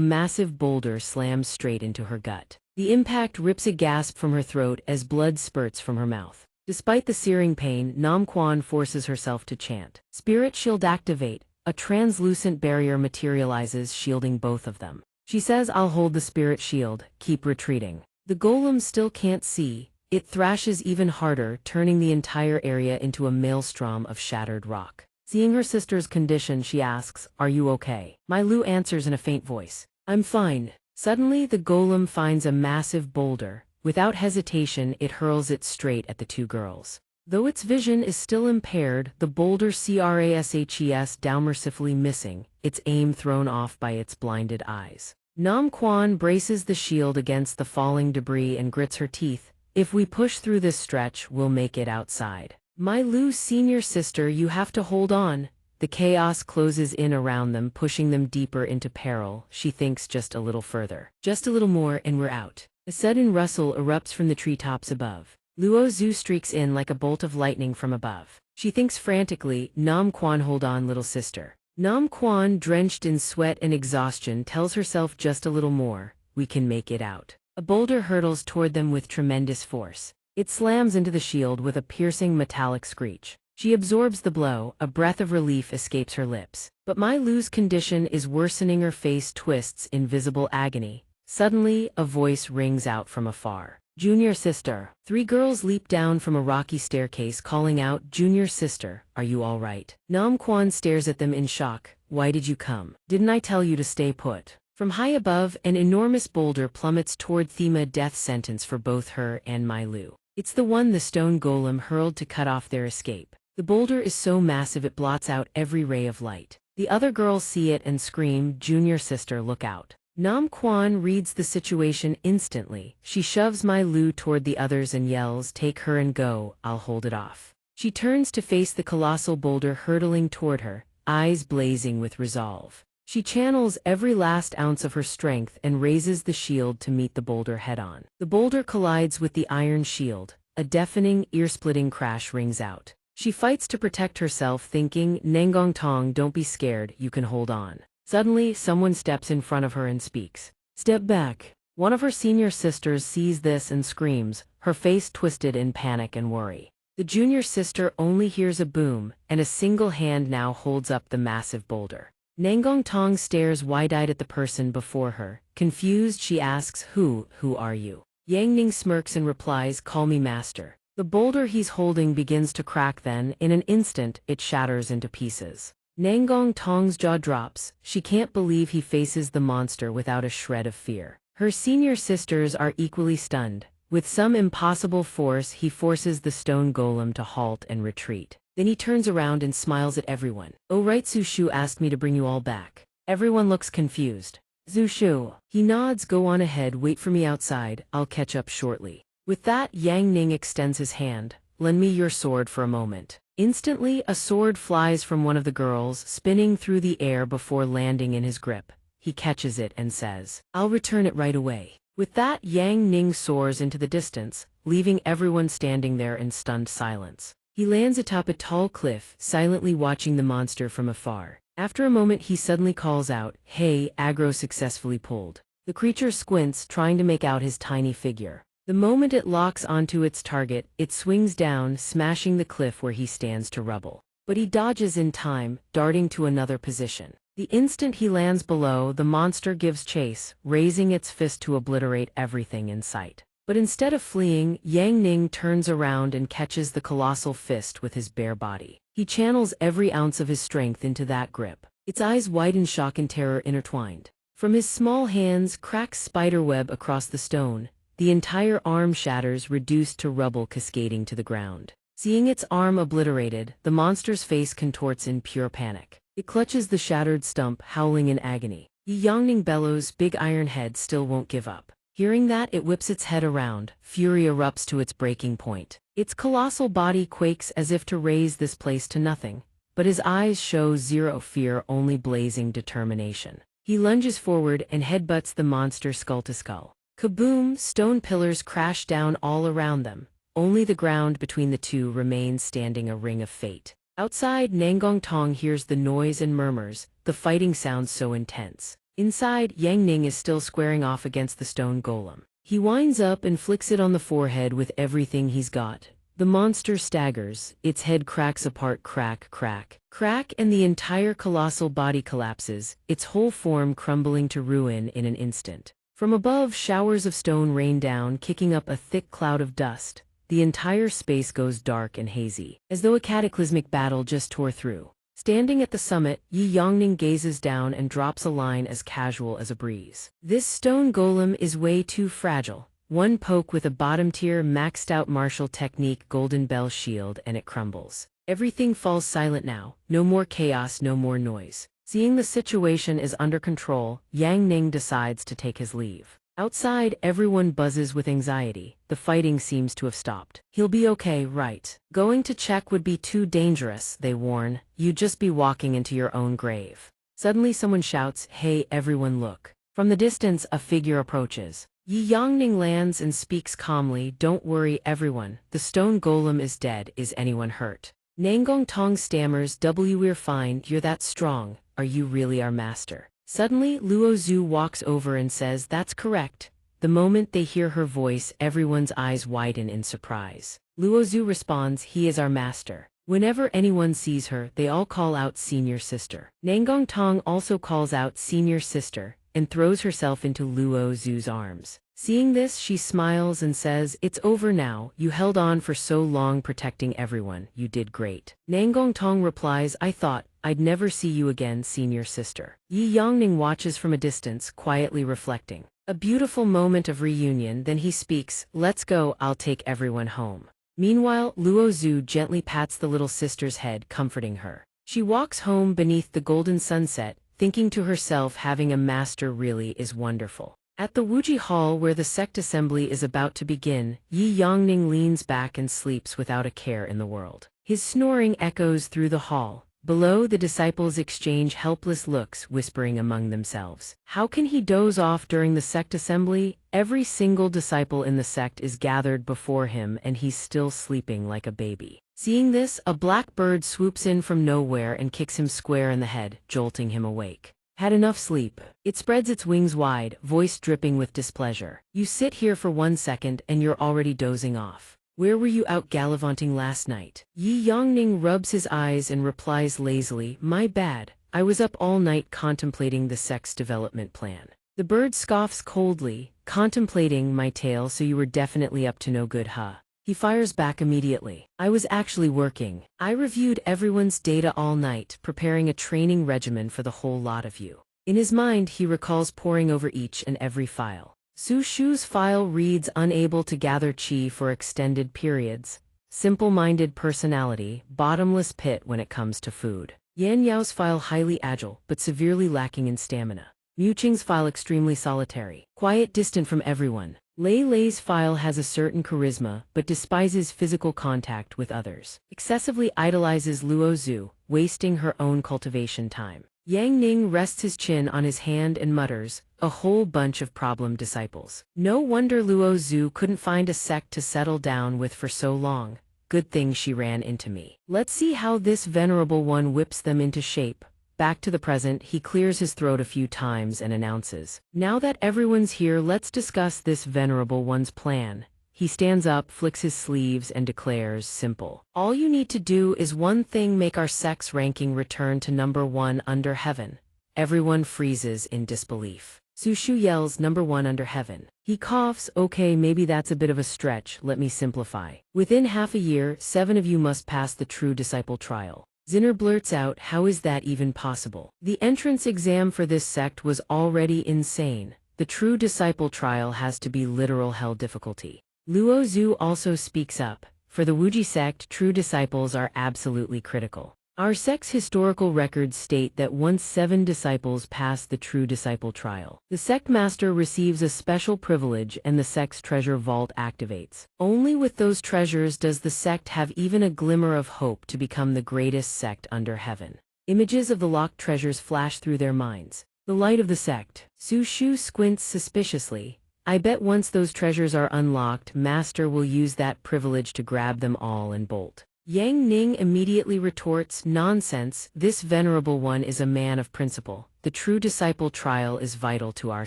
massive boulder slams straight into her gut. The impact rips a gasp from her throat as blood spurts from her mouth. Despite the searing pain, Nam Quan forces herself to chant. Spirit shield activate. A translucent barrier materializes, shielding both of them. She says, I'll hold the spirit shield, keep retreating. The golem still can't see. It thrashes even harder, turning the entire area into a maelstrom of shattered rock. Seeing her sister's condition, she asks, are you okay? My Lu answers in a faint voice, I'm fine. Suddenly, the golem finds a massive boulder. Without hesitation, it hurls it straight at the two girls. Though its vision is still impaired, the boulder crashes down, mercifully missing, its aim thrown off by its blinded eyes. Nam Quan braces the shield against the falling debris and grits her teeth. If we push through this stretch, we'll make it outside. My Lu's senior sister, you have to hold on. The chaos closes in around them, pushing them deeper into peril. She thinks, just a little further. Just a little more and we're out. A sudden rustle erupts from the treetops above. Luo Zhu streaks in like a bolt of lightning from above. She thinks frantically, Nam Quan, hold on, little sister. Nam Quan, drenched in sweat and exhaustion, tells herself, just a little more. We can make it out. A boulder hurtles toward them with tremendous force. It slams into the shield with a piercing metallic screech. She absorbs the blow. A breath of relief escapes her lips. But my Lu's condition is worsening. Her face twists in visible agony. Suddenly, a voice rings out from afar. Junior sister. Three girls leap down from a rocky staircase, calling out, Junior sister, are you all right? Nam Quan stares at them in shock. Why did you come? Didn't I tell you to stay put? From high above, an enormous boulder plummets toward them, a death sentence for both her and my Lu. It's the one the stone golem hurled to cut off their escape. The boulder is so massive it blots out every ray of light. The other girls see it and scream, Junior sister, look out. Nam Quan reads the situation instantly. She shoves my Lu toward the others and yells, take her and go, I'll hold it off. She turns to face the colossal boulder hurtling toward her, eyes blazing with resolve. She channels every last ounce of her strength and raises the shield to meet the boulder head-on. The boulder collides with the iron shield. A deafening, ear-splitting crash rings out. She fights to protect herself, thinking, Nangong Tong, don't be scared, you can hold on. Suddenly, someone steps in front of her and speaks. Step back. One of her senior sisters sees this and screams, her face twisted in panic and worry. The junior sister only hears a boom, and a single hand now holds up the massive boulder. Nangong Tong stares wide-eyed at the person before her. Confused, she asks, Who are you? Yang Ning smirks and replies, call me master. The boulder he's holding begins to crack, then, in an instant, it shatters into pieces. Nangong Tong's jaw drops. She can't believe he faces the monster without a shred of fear. Her senior sisters are equally stunned. With some impossible force, he forces the stone golem to halt and retreat. Then he turns around and smiles at everyone. "Oh right, Zushu asked me to bring you all back." Everyone looks confused. "Zushu." He nods, "Go on ahead, wait for me outside, I'll catch up shortly." With that, Yang Ning extends his hand. "Lend me your sword for a moment." Instantly, a sword flies from one of the girls, spinning through the air before landing in his grip. He catches it and says, "I'll return it right away." With that, Yang Ning soars into the distance, leaving everyone standing there in stunned silence. He lands atop a tall cliff, silently watching the monster from afar. After a moment, he suddenly calls out, "Hey, aggro successfully pulled." The creature squints, trying to make out his tiny figure. The moment it locks onto its target, it swings down, smashing the cliff where he stands to rubble. But he dodges in time, darting to another position. The instant he lands below, the monster gives chase, raising its fist to obliterate everything in sight. But instead of fleeing, Yang Ning turns around and catches the colossal fist with his bare body. He channels every ounce of his strength into that grip. Its eyes widen, shock and terror intertwined. From his small hands cracks spiderweb across the stone. The entire arm shatters, reduced to rubble cascading to the ground. Seeing its arm obliterated, the monster's face contorts in pure panic. It clutches the shattered stump, howling in agony. Yangning bellows, big iron head still won't give up. Hearing that, it whips its head around, fury erupts to its breaking point. Its colossal body quakes as if to raise this place to nothing, but his eyes show zero fear, only blazing determination. He lunges forward and headbutts the monster skull to skull. Kaboom! Stone pillars crash down all around them. Only the ground between the two remains standing, a ring of fate. Outside, Nangong Tong hears the noise and murmurs, the fighting sounds so intense. Inside, Yang Ning is still squaring off against the stone golem. He winds up and flicks it on the forehead with everything he's got. The monster staggers, its head cracks apart, crack, crack, crack, and the entire colossal body collapses, its whole form crumbling to ruin in an instant. From above, showers of stone rain down, kicking up a thick cloud of dust. The entire space goes dark and hazy, as though a cataclysmic battle just tore through. Standing at the summit, Yi Yongning gazes down and drops a line as casual as a breeze. "This stone golem is way too fragile. One poke with a bottom-tier, maxed-out martial technique golden bell shield and it crumbles. Everything falls silent now, no more chaos, no more noise." Seeing the situation is under control, Yang Ning decides to take his leave. Outside, everyone buzzes with anxiety. The fighting seems to have stopped. "He'll be okay, right? Going to check would be too dangerous," they warn. "You'd just be walking into your own grave." Suddenly someone shouts, "Hey, everyone look." From the distance, a figure approaches. Yi Yongning lands and speaks calmly, "Don't worry, everyone. The stone golem is dead. Is anyone hurt?" Nangong Tong stammers, "We're fine. You're that strong. Are you really our master?" Suddenly, Luo Zhu walks over and says, "That's correct." The moment they hear her voice, everyone's eyes widen in surprise. Luo Zhu responds, "He is our master." Whenever anyone sees her, they all call out "Senior Sister." Nangong Tong also calls out "Senior Sister," and throws herself into Luo Zhu's arms. Seeing this, she smiles and says, "It's over now. You held on for so long protecting everyone. You did great." Nangong Tong replies, "I thought I'd never see you again, Senior Sister." Yi Yongning watches from a distance, quietly reflecting. A beautiful moment of reunion, then he speaks, "Let's go, I'll take everyone home." Meanwhile, Luo Zhu gently pats the little sister's head, comforting her. She walks home beneath the golden sunset, thinking to herself, having a master really is wonderful. At the Wuji Hall where the sect assembly is about to begin, Yi Yongning leans back and sleeps without a care in the world. His snoring echoes through the hall. Below, the disciples exchange helpless looks, whispering among themselves. How can he doze off during the sect assembly? Every single disciple in the sect is gathered before him and he's still sleeping like a baby. Seeing this, a black bird swoops in from nowhere and kicks him square in the head, jolting him awake. Had enough sleep. It spreads its wings wide, voice dripping with displeasure. "You sit here for 1 second and you're already dozing off. Where were you out gallivanting last night?" Yi Yongning rubs his eyes and replies lazily, "My bad. I was up all night contemplating the sect's development plan." The bird scoffs coldly, "Contemplating my tale, so you were definitely up to no good, huh?" He fires back immediately. "I was actually working. I reviewed everyone's data all night, preparing a training regimen for the whole lot of you." In his mind, he recalls poring over each and every file. Su Shu's file reads, "Unable to gather qi for extended periods. simple-minded personality, bottomless pit when it comes to food. Yan Yao's file highly agile, but severely lacking in stamina. Mu Qing's file extremely solitary, quiet, distant from everyone. Lei Lei's file has a certain charisma, but despises physical contact with others. Excessively idolizes Luo Zhu, wasting her own cultivation time. Yang Ning rests his chin on his hand and mutters, a whole bunch of problem disciples. No wonder Luo Zhu couldn't find a sect to settle down with for so long. Good thing she ran into me. Let's see how this venerable one whips them into shape. Back to the present, he clears his throat a few times and announces, now that everyone's here, let's discuss this venerable one's plan. He stands up, flicks his sleeves, and declares, simple. All you need to do is one thing, make our sect's ranking return to number 1 under heaven. Everyone freezes in disbelief. Su Shu yells, number 1 under heaven. He coughs, okay, maybe that's a bit of a stretch, let me simplify. Within half a year, 7 of you must pass the true disciple trial. Zinner blurts out, how is that even possible? The entrance exam for this sect was already insane. The true disciple trial has to be literal hell difficulty. Luo Zhu also speaks up. For the Wuji sect, true disciples are absolutely critical. Our sect's historical records state that once 7 disciples pass the true disciple trial, the sect master receives a special privilege and the sect's treasure vault activates. Only with those treasures does the sect have even a glimmer of hope to become the greatest sect under heaven. Images of the locked treasures flash through their minds. The light of the sect. Su Shu squints suspiciously. I bet once those treasures are unlocked, Master will use that privilege to grab them all and bolt. Yang Ning immediately retorts, nonsense, this venerable one is a man of principle. The true disciple trial is vital to our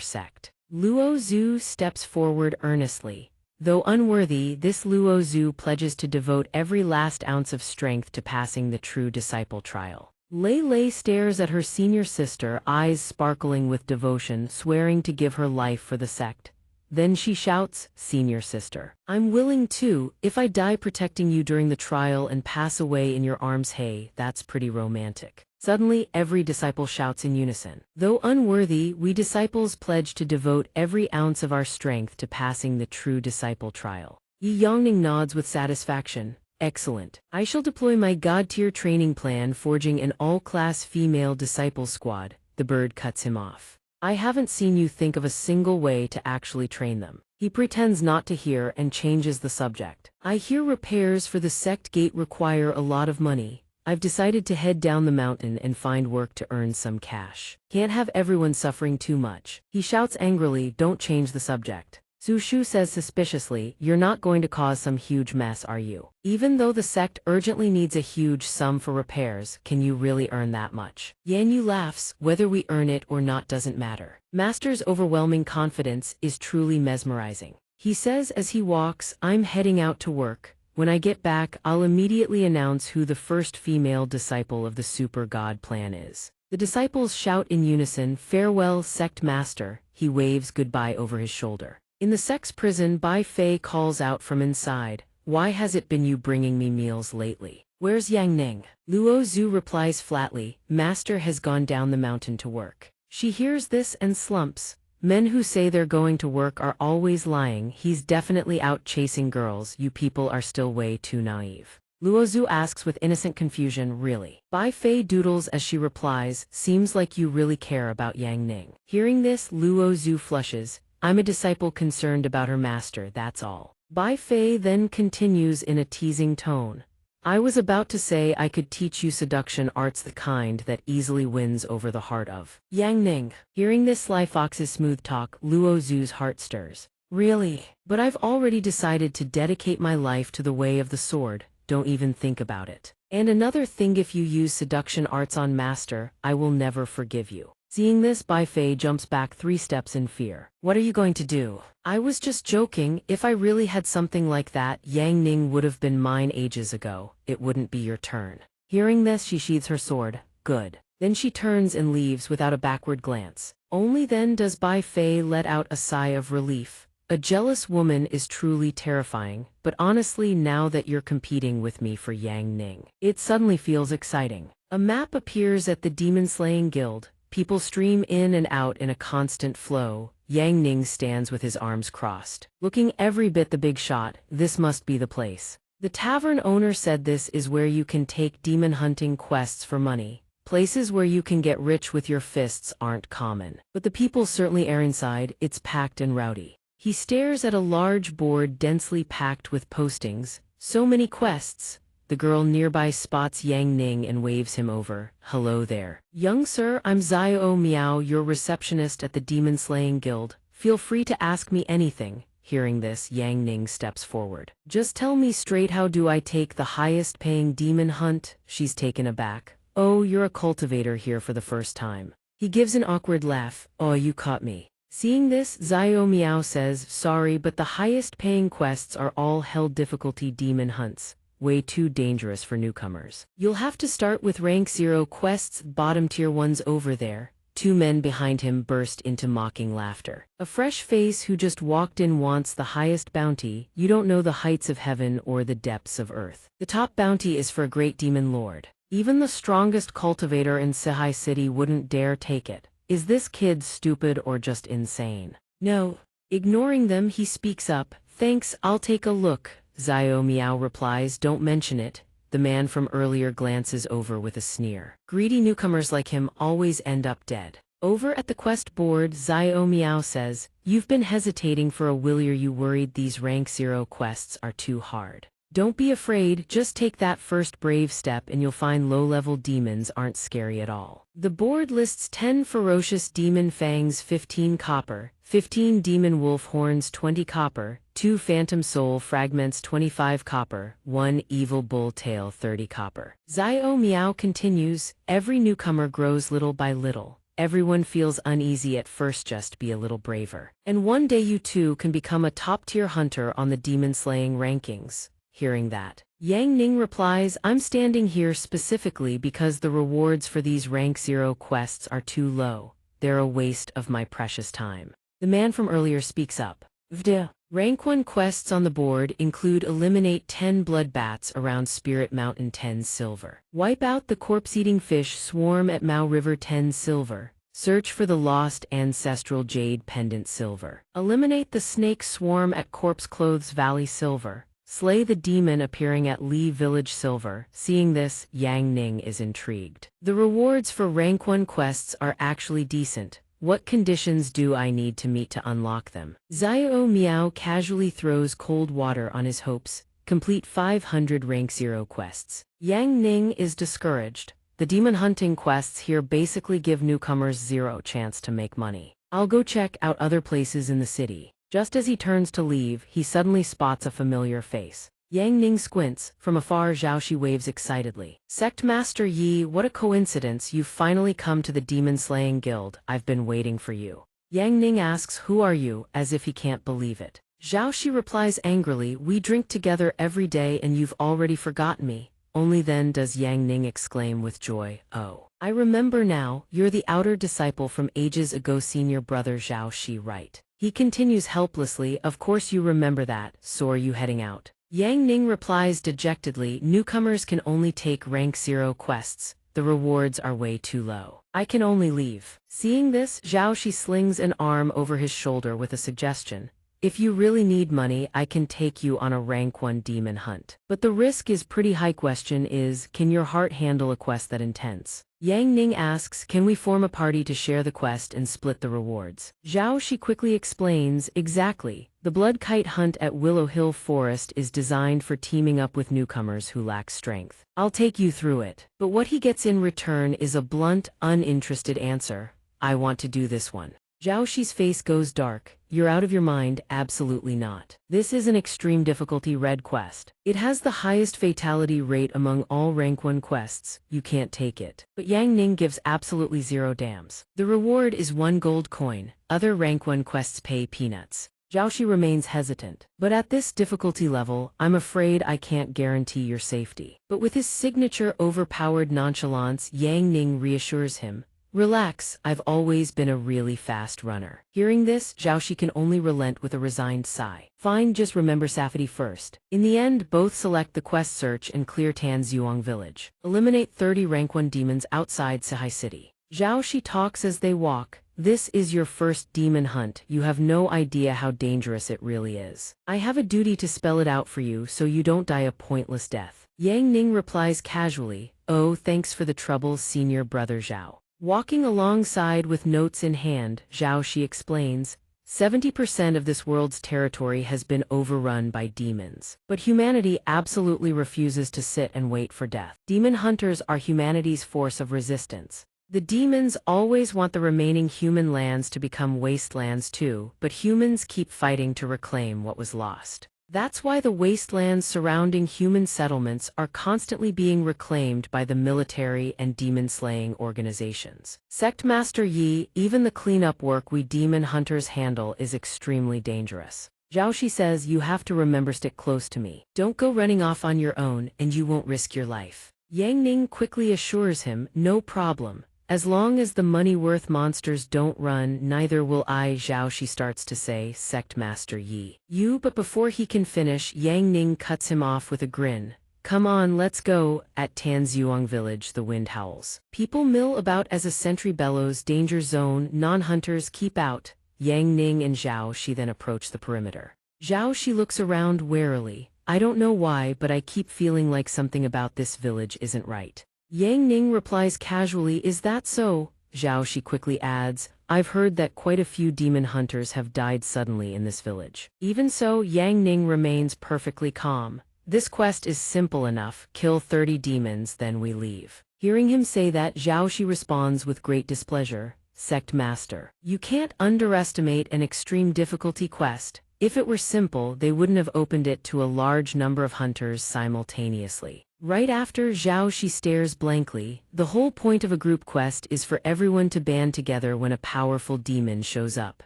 sect. Luo Zhu steps forward earnestly. Though unworthy, this Luo Zhu pledges to devote every last ounce of strength to passing the true disciple trial. Lei Lei stares at her senior sister, eyes sparkling with devotion, swearing to give her life for the sect. Then she shouts, senior sister, I'm willing to, if I die protecting you during the trial and pass away in your arms. Hey, that's pretty romantic. Suddenly, every disciple shouts in unison. Though unworthy, we disciples pledge to devote every ounce of our strength to passing the true disciple trial. Yi Yongning nods with satisfaction. Excellent. I shall deploy my God-tier training plan, forging an all-class female disciple squad. The bird cuts him off. I haven't seen you think of a single way to actually train them. He pretends not to hear and changes the subject. I hear repairs for the sect gate require a lot of money. I've decided to head down the mountain and find work to earn some cash. Can't have everyone suffering too much. He shouts angrily, don't change the subject. Su Shu says suspiciously, you're not going to cause some huge mess, are you? Even though the sect urgently needs a huge sum for repairs, can you really earn that much? Yan Yu laughs, whether we earn it or not doesn't matter. Master's overwhelming confidence is truly mesmerizing. He says as he walks, I'm heading out to work. When I get back, I'll immediately announce who the first female disciple of the super god plan is. The disciples shout in unison, farewell, sect master. He waves goodbye over his shoulder. In the sect's prison, Bai Fei calls out from inside, why has it been you bringing me meals lately? Where's Yang Ning? Luo Zhu replies flatly, Master has gone down the mountain to work. She hears this and slumps. Men who say they're going to work are always lying. He's definitely out chasing girls. You people are still way too naive. Luo Zhu asks with innocent confusion, really? Bai Fei doodles as she replies, seems like you really care about Yang Ning. Hearing this, Luo Zhu flushes. I'm a disciple concerned about her master, that's all. Bai Fei then continues in a teasing tone. I was about to say I could teach you seduction arts, the kind that easily wins over the heart of Yang Ning. Hearing this sly fox's smooth talk, Luo Zhu's heart stirs. Really? But I've already decided to dedicate my life to the way of the sword, don't even think about it. And another thing, if you use seduction arts on master, I will never forgive you. Seeing this, Bai Fei jumps back 3 steps in fear. What are you going to do? I was just joking. If I really had something like that, Yang Ning would have been mine ages ago. It wouldn't be your turn. Hearing this, she sheathes her sword. Good. Then she turns and leaves without a backward glance. Only then does Bai Fei let out a sigh of relief. A jealous woman is truly terrifying, but honestly, now that you're competing with me for Yang Ning, it suddenly feels exciting. A map appears at the demon-slaying guild. People stream in and out in a constant flow. Yang Ning stands with his arms crossed. Looking every bit the big shot, this must be the place. The tavern owner said this is where you can take demon hunting quests for money. Places where you can get rich with your fists aren't common. But the people certainly are inside, it's packed and rowdy. He stares at a large board densely packed with postings. So many quests. The girl nearby spots Yang Ning and waves him over. Hello there. Young sir, I'm Xiao Miao, your receptionist at the Demon Slaying Guild. Feel free to ask me anything. Hearing this, Yang Ning steps forward. Just tell me straight, how do I take the highest paying demon hunt? She's taken aback. Oh, you're a cultivator here for the first time. He gives an awkward laugh. Oh, you caught me. Seeing this, Xiao Miao says, sorry, but the highest paying quests are all hell difficulty demon hunts. Way too dangerous for newcomers. You'll have to start with rank 0 quests, bottom tier ones over there. Two men behind him burst into mocking laughter. A fresh face who just walked in wants the highest bounty. You don't know the heights of heaven or the depths of earth. The top bounty is for a great demon lord. Even the strongest cultivator in Sehai City wouldn't dare take it. Is this kid stupid or just insane? No. Ignoring them, he speaks up. Thanks, I'll take a look. Xiao Miao replies, don't mention it. The man from earlier glances over with a sneer. Greedy newcomers like him always end up dead. Over at the quest board, Xiao Miao says, you've been hesitating for a while. Are you worried these rank 0 quests are too hard? Don't be afraid, just take that first brave step and you'll find low-level demons aren't scary at all. The board lists 10 ferocious demon fangs 15 copper, 15 demon wolf horns 20 copper, 2 phantom soul fragments 25 copper, 1 evil bull tail 30 copper. Xiao Miao continues, every newcomer grows little by little. Everyone feels uneasy at first, just be a little braver. And one day you too can become a top-tier hunter on the demon-slaying rankings. Hearing that, Yang Ning replies, I'm standing here specifically because the rewards for these rank 0 quests are too low. They're a waste of my precious time. The man from earlier speaks up. Vda. Rank 1 quests on the board include eliminate 10 blood bats around Spirit Mountain 10 silver. Wipe out the corpse-eating fish swarm at Mao River 10 silver. Search for the lost ancestral jade pendant silver. Eliminate the snake swarm at Corpse Clothes Valley silver. Slay the demon appearing at Lee Village silver. Seeing this, Yang Ning is intrigued. The rewards for rank 1 quests are actually decent. What conditions do I need to meet to unlock them? Xiao Miao casually throws cold water on his hopes. Complete 500 rank 0 quests. Yang Ning is discouraged. The demon hunting quests here basically give newcomers 0 chance to make money. I'll go check out other places in the city. Just as he turns to leave, he suddenly spots a familiar face. Yang Ning squints. From afar, Zhaoxi waves excitedly. Sect Master Yi, what a coincidence, you've finally come to the Demon Slaying Guild. I've been waiting for you. Yang Ning asks, who are you, as if he can't believe it. Zhaoxi replies angrily, we drink together every day and you've already forgotten me. Only then does Yang Ning exclaim with joy, oh, I remember now, you're the outer disciple from ages ago, senior brother Zhaoxi, right? He continues helplessly, of course you remember that, so are you heading out? Yang Ning replies dejectedly, newcomers can only take rank 0 quests, the rewards are way too low. I can only leave. Seeing this, Zhaoxi slings an arm over his shoulder with a suggestion. If you really need money, I can take you on a rank 1 demon hunt. But the risk is pretty high. Question is, can your heart handle a quest that intense? Yang Ning asks, can we form a party to share the quest and split the rewards? Zhaoxi quickly explains, exactly. The Blood Kite Hunt at Willow Hill Forest is designed for teaming up with newcomers who lack strength. I'll take you through it. But what he gets in return is a blunt, uninterested answer. I want to do this one. Zhaoxi's face goes dark. You're out of your mind, absolutely not. This is an extreme difficulty red quest. It has the highest fatality rate among all rank 1 quests, you can't take it. But Yang Ning gives absolutely 0 dams. The reward is 1 gold coin, other rank 1 quests pay peanuts. Zhaoxi remains hesitant. But at this difficulty level, I'm afraid I can't guarantee your safety. But with his signature overpowered nonchalance, Yang Ning reassures him. Relax, I've always been a really fast runner. Hearing this, Zhaoxi can only relent with a resigned sigh. Fine, just remember Safety first. In the end, both select the quest search and clear Tanzhuang village. Eliminate 30 rank 1 demons outside Sehai City. Zhaoxi talks as they walk. this is your first demon hunt. You have no idea how dangerous it really is. I have a duty to spell it out for you so you don't die a pointless death. Yang Ning replies casually, oh, thanks for the trouble, senior brother Zhao. Walking alongside with notes in hand, Zhao Shi explains, 70% of this world's territory has been overrun by demons. But humanity absolutely refuses to sit and wait for death. Demon hunters are humanity's force of resistance. The demons always want the remaining human lands to become wastelands too, but humans keep fighting to reclaim what was lost. That's why the wastelands surrounding human settlements are constantly being reclaimed by the military and demon-slaying organizations. Sect Master Yi, even the cleanup work we demon hunters handle is extremely dangerous. Zhao Shi says you have to remember stick close to me. Don't go running off on your own and you won't risk your life. Yang Ning quickly assures him, no problem. As long as the money-worth monsters don't run, neither will I. Zhao Shi starts to say, Sect Master Yi. But before he can finish, Yang Ning cuts him off with a grin. Come on, let's go. At Tanzhuang village, the wind howls. People mill about as a sentry bellows, danger zone, non-hunters keep out. Yang Ning and Zhao Shi then approach the perimeter. Zhao Shi looks around warily. I don't know why, but I keep feeling like something about this village isn't right. Yang Ning replies casually, is that so? Zhao Shi quickly adds, I've heard that quite a few demon hunters have died suddenly in this village. Even so, Yang Ning remains perfectly calm. This quest is simple enough, kill 30 demons, then we leave. Hearing him say that, Zhao Shi responds with great displeasure, Sect Master, you can't underestimate an extreme difficulty quest. If it were simple, they wouldn't have opened it to a large number of hunters simultaneously. Right after, Zhao Shi stares blankly. The whole point of a group quest is for everyone to band together when a powerful demon shows up.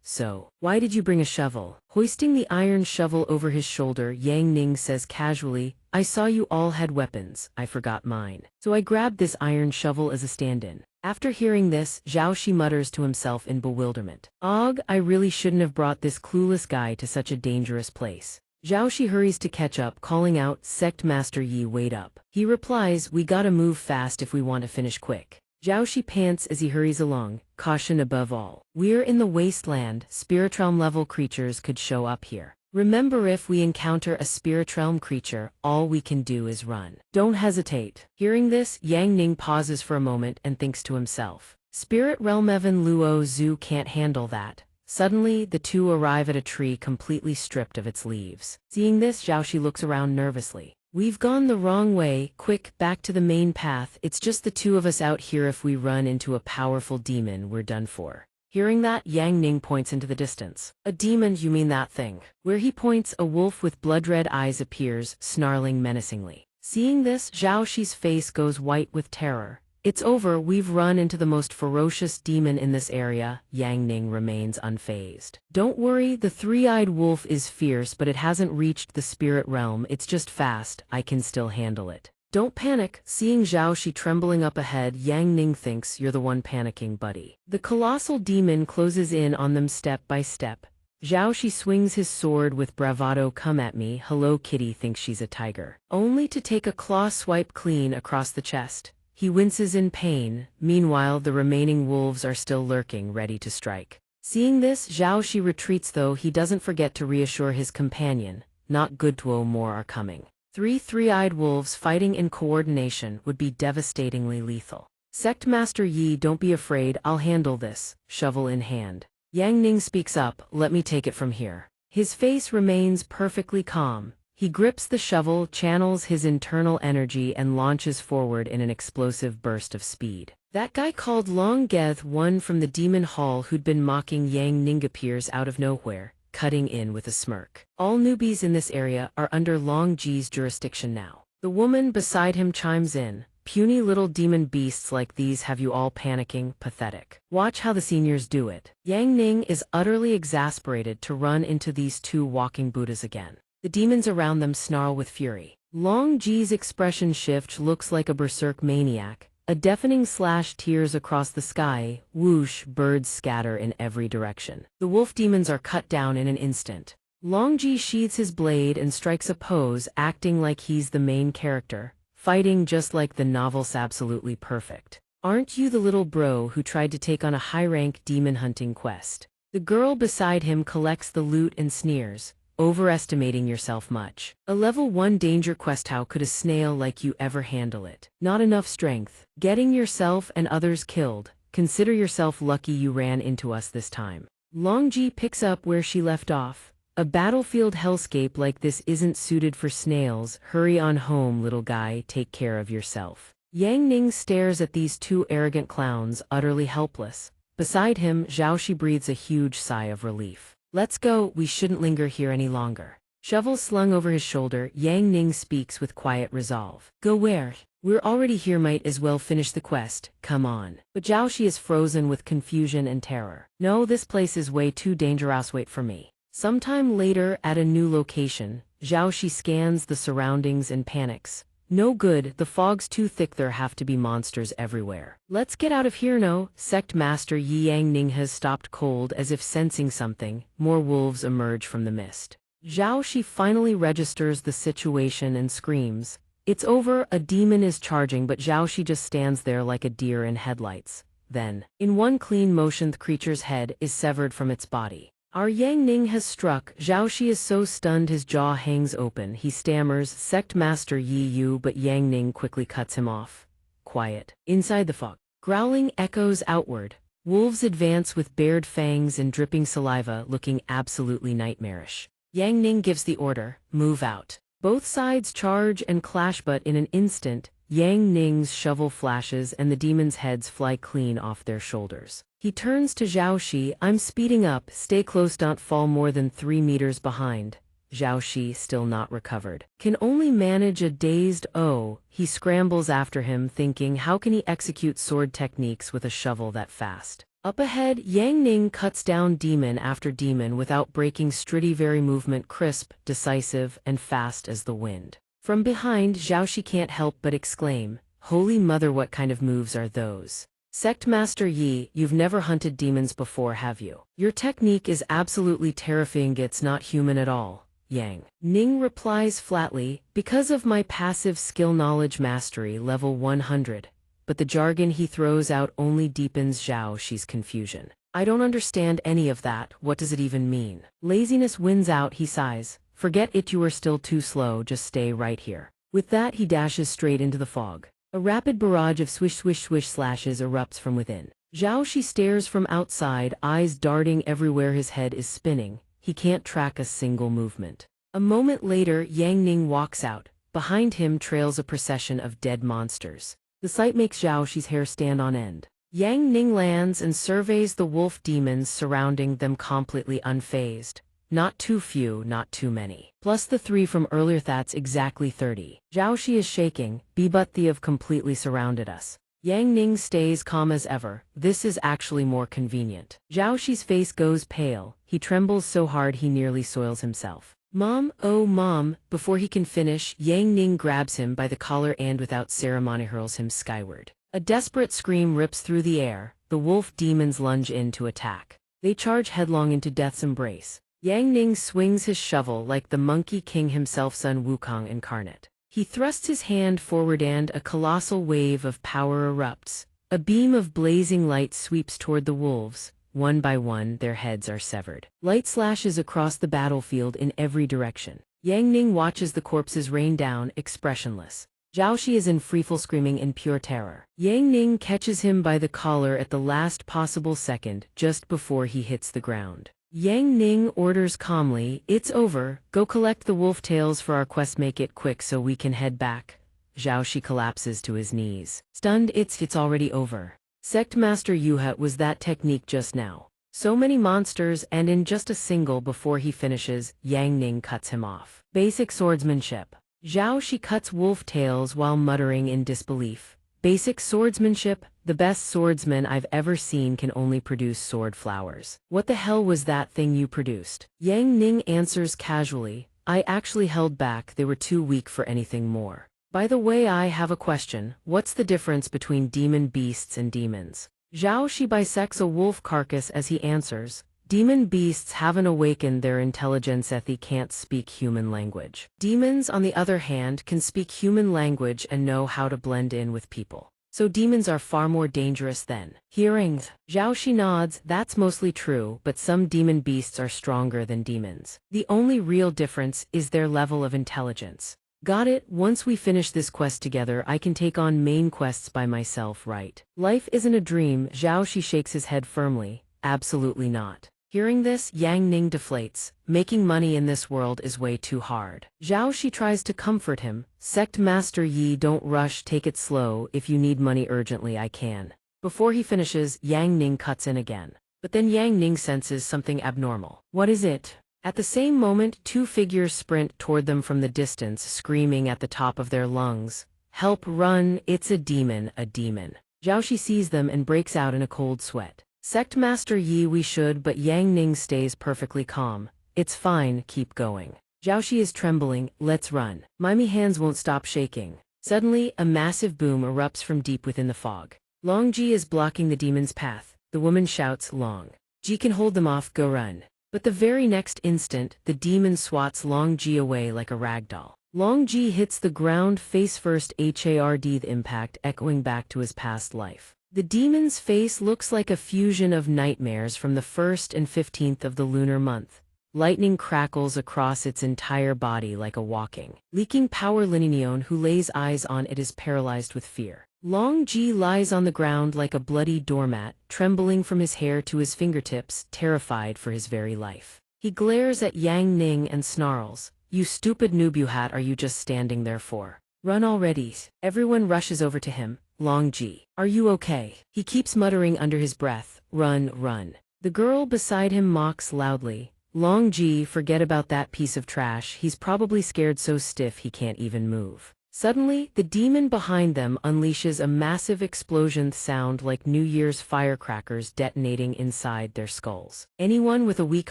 So, why did you bring a shovel? Hoisting the iron shovel over his shoulder, Yang Ning says casually, I saw you all had weapons, I forgot mine. So I grabbed this iron shovel as a stand-in. After hearing this, Zhao Shi mutters to himself in bewilderment. Og, I really shouldn't have brought this clueless guy to such a dangerous place. Zhao Shi hurries to catch up, calling out, Sect Master Yi, wait up. He replies, we gotta move fast if we want to finish quick. Zhao Shi pants as he hurries along, caution above all. We're in the wasteland, spirit realm level creatures could show up here. Remember, if we encounter a spirit realm creature, all we can do is run. Don't hesitate. Hearing this, Yang Ning pauses for a moment and thinks to himself, Spirit realm Evan Luo Zhu can't handle that. Suddenly, the two arrive at a tree completely stripped of its leaves. Seeing this, Zhao Shi looks around nervously. We've gone the wrong way, quick, back to the main path. It's just the two of us out here. If we run into a powerful demon, we're done for. Hearing that, Yang Ning points into the distance. A demon, you mean that thing? Where he points, a wolf with blood-red eyes appears, snarling menacingly. Seeing this, Zhao Shi's face goes white with terror. It's over, we've run into the most ferocious demon in this area. Yang Ning remains unfazed. Don't worry, the three-eyed wolf is fierce, but it hasn't reached the spirit realm. It's just fast, I can still handle it. Don't panic. Seeing Zhao Shi trembling up ahead, Yang Ning thinks, you're the one panicking, buddy. The colossal demon closes in on them step by step. Zhao Shi swings his sword with bravado. Come at me. Hello Kitty thinks she's a tiger. Only to take a claw swipe clean across the chest. He winces in pain. Meanwhile, the remaining wolves are still lurking, ready to strike. Seeing this, Zhao Shi retreats, though he doesn't forget to reassure his companion. Not good, to more are coming. Three-eyed wolves fighting in coordination would be devastatingly lethal. Sect Master Yi, don't be afraid, I'll handle this, shovel in hand. Yang Ning speaks up, let me take it from here. His face remains perfectly calm. He grips the shovel, channels his internal energy, and launches forward in an explosive burst of speed. That guy called Long Geth, one from the demon hall who'd been mocking Yang Ning, appears out of nowhere, cutting in with a smirk. All newbies in this area are under Long Ji's jurisdiction now. The woman beside him chimes in, puny little demon beasts like these have you all panicking, pathetic. Watch how the seniors do it. Yang Ning is utterly exasperated to run into these two walking Buddhas again. The demons around them snarl with fury. Long Ji's expression shift, looks like a berserk maniac. A deafening slash tears across the sky, whoosh, birds scatter in every direction. The wolf demons are cut down in an instant. Long Ji sheathes his blade and strikes a pose, acting like he's the main character, fighting just like the novel's absolutely perfect. Aren't you the little bro who tried to take on a high-rank demon hunting quest? The girl beside him collects the loot and sneers, overestimating yourself much. A level 1 danger quest, how could a snail like you ever handle it? Not enough strength. Getting yourself and others killed. Consider yourself lucky you ran into us this time. Longji picks up where she left off. A battlefield hellscape like this isn't suited for snails. Hurry on home, little guy, take care of yourself. Yang Ning stares at these two arrogant clowns, utterly helpless. Beside him, Zhaoxi breathes a huge sigh of relief. Let's go, we shouldn't linger here any longer. Shovel slung over his shoulder, Yang Ning speaks with quiet resolve. Go where? We're already here, might as well finish the quest, come on. But Zhaoxi is frozen with confusion and terror. No, this place is way too dangerous, wait for me. Sometime later, at a new location, Zhaoxi scans the surroundings and panics. No good, the fog's too thick, there have to be monsters everywhere. Let's get out of here. No, Sect Master Yang Ning has stopped cold as if sensing something. More wolves emerge from the mist. Zhaoxi finally registers the situation and screams. It's over, a demon is charging, but Zhaoxi just stands there like a deer in headlights. Then, in one clean motion, the creature's head is severed from its body. Our Yang Ning has struck. Zhaoxi is so stunned his jaw hangs open. He stammers, Sect Master Yi Yu, but Yang Ning quickly cuts him off. Quiet. Inside the fog, growling echoes outward. Wolves advance with bared fangs and dripping saliva, looking absolutely nightmarish. Yang Ning gives the order, move out. Both sides charge and clash, but in an instant, Yang Ning's shovel flashes and the demons' heads fly clean off their shoulders. He turns to Zhaoxi, I'm speeding up, stay close, don't fall more than 3 meters behind. Zhaoxi, still not recovered, can only manage a dazed oh. He scrambles after him, thinking how can he execute sword techniques with a shovel that fast. Up ahead, Yang Ning cuts down demon after demon without breaking, very movement crisp, decisive, and fast as the wind. From behind, Zhaoxi can't help but exclaim, Holy Mother, what kind of moves are those? Sect Master Yi, you've never hunted demons before, have you? Your technique is absolutely terrifying, it's not human at all. Yang Ning replies flatly, because of my passive skill knowledge mastery level 100. But the jargon he throws out only deepens Zhaoxi's confusion. I don't understand any of that, what does it even mean? Laziness wins out, he sighs. Forget it, you are still too slow, just stay right here. With that he dashes straight into the fog. A rapid barrage of swish swish swish slashes erupts from within. Zhaoxi stares from outside, eyes darting everywhere, his head is spinning. He can't track a single movement. A moment later, Yang Ning walks out. Behind him trails a procession of dead monsters. The sight makes Zhaoxi's hair stand on end. Yang Ning lands and surveys the wolf demons surrounding them, completely unfazed. Not too few, not too many. Plus the 3 from earlier, that's exactly 30. Zhaoxi is shaking, but they have completely surrounded us. Yang Ning stays calm as ever. This is actually more convenient. Zhaoxi's face goes pale. He trembles so hard he nearly soils himself. Mom, oh mom, before he can finish, Yang Ning grabs him by the collar and without ceremony hurls him skyward. A desperate scream rips through the air. The wolf demons lunge in to attack. They charge headlong into death's embrace. Yang Ning swings his shovel like the Monkey King himself, Sun Wukong incarnate. He thrusts his hand forward and a colossal wave of power erupts. A beam of blazing light sweeps toward the wolves. One by one, their heads are severed. Light slashes across the battlefield in every direction. Yang Ning watches the corpses rain down, expressionless. Zhaoxi is in freefall, screaming in pure terror. Yang Ning catches him by the collar at the last possible second, just before he hits the ground. Yang Ning orders calmly, it's over, go collect the wolf tails for our quest, make it quick so we can head back. Zhaoxi collapses to his knees. Stunned, it's already over. Sect Master Yuha, was that technique just now? So many monsters, and in just a single before he finishes, Yang Ning cuts him off. Basic swordsmanship. Zhaoxi cuts wolf tails while muttering in disbelief. Basic swordsmanship? The best swordsman I've ever seen can only produce sword flowers. What the hell was that thing you produced? Yang Ning answers casually, I actually held back, they were too weak for anything more. By the way, I have a question, what's the difference between demon beasts and demons? Zhaoxi bisects a wolf carcass as he answers, demon beasts haven't awakened their intelligence, they can't speak human language. Demons, on the other hand, can speak human language and know how to blend in with people. So demons are far more dangerous then. Hearing Zhao Shi nods, that's mostly true, but some demon beasts are stronger than demons. The only real difference is their level of intelligence. Got it, once we finish this quest together I can take on main quests by myself, right? Life isn't a dream. Zhao Shi shakes his head firmly. Absolutely not. Hearing this, Yang Ning deflates. Making money in this world is way too hard. Zhao Shi tries to comfort him. Sect Master Yi, don't rush, take it slow. If you need money urgently I can. Before he finishes, Yang Ning cuts in again. But then Yang Ning senses something abnormal. What is it? At the same moment, two figures sprint toward them from the distance, screaming at the top of their lungs. Help, run, it's a demon, a demon. Zhao Shi sees them and breaks out in a cold sweat. Sect Master Yi, we should, but Yang Ning stays perfectly calm. It's fine, keep going. Zhao Shi is trembling, let's run. Mimey hands won't stop shaking. Suddenly, a massive boom erupts from deep within the fog. Long Ji is blocking the demon's path. The woman shouts, Long Ji can hold them off, go run. But the very next instant, the demon swats Long Ji away like a ragdoll. Long Ji hits the ground face first, hard, the impact echoing back to his past life. The demon's face looks like a fusion of nightmares from the 1st and 15th of the lunar month. Lightning crackles across its entire body like a walking, leaking power. Linion, who lays eyes on it, is paralyzed with fear. Long Ji lies on the ground like a bloody doormat, trembling from his hair to his fingertips, terrified for his very life. He glares at Yang Ning and snarls, you stupid noob, what are you just standing there for? Run already. Everyone rushes over to him. Long Ji, are you okay? He keeps muttering under his breath, run, run. The girl beside him mocks loudly. Long Ji, forget about that piece of trash, he's probably scared so stiff he can't even move. Suddenly, the demon behind them unleashes a massive explosion sound like New Year's firecrackers detonating inside their skulls. Anyone with a weak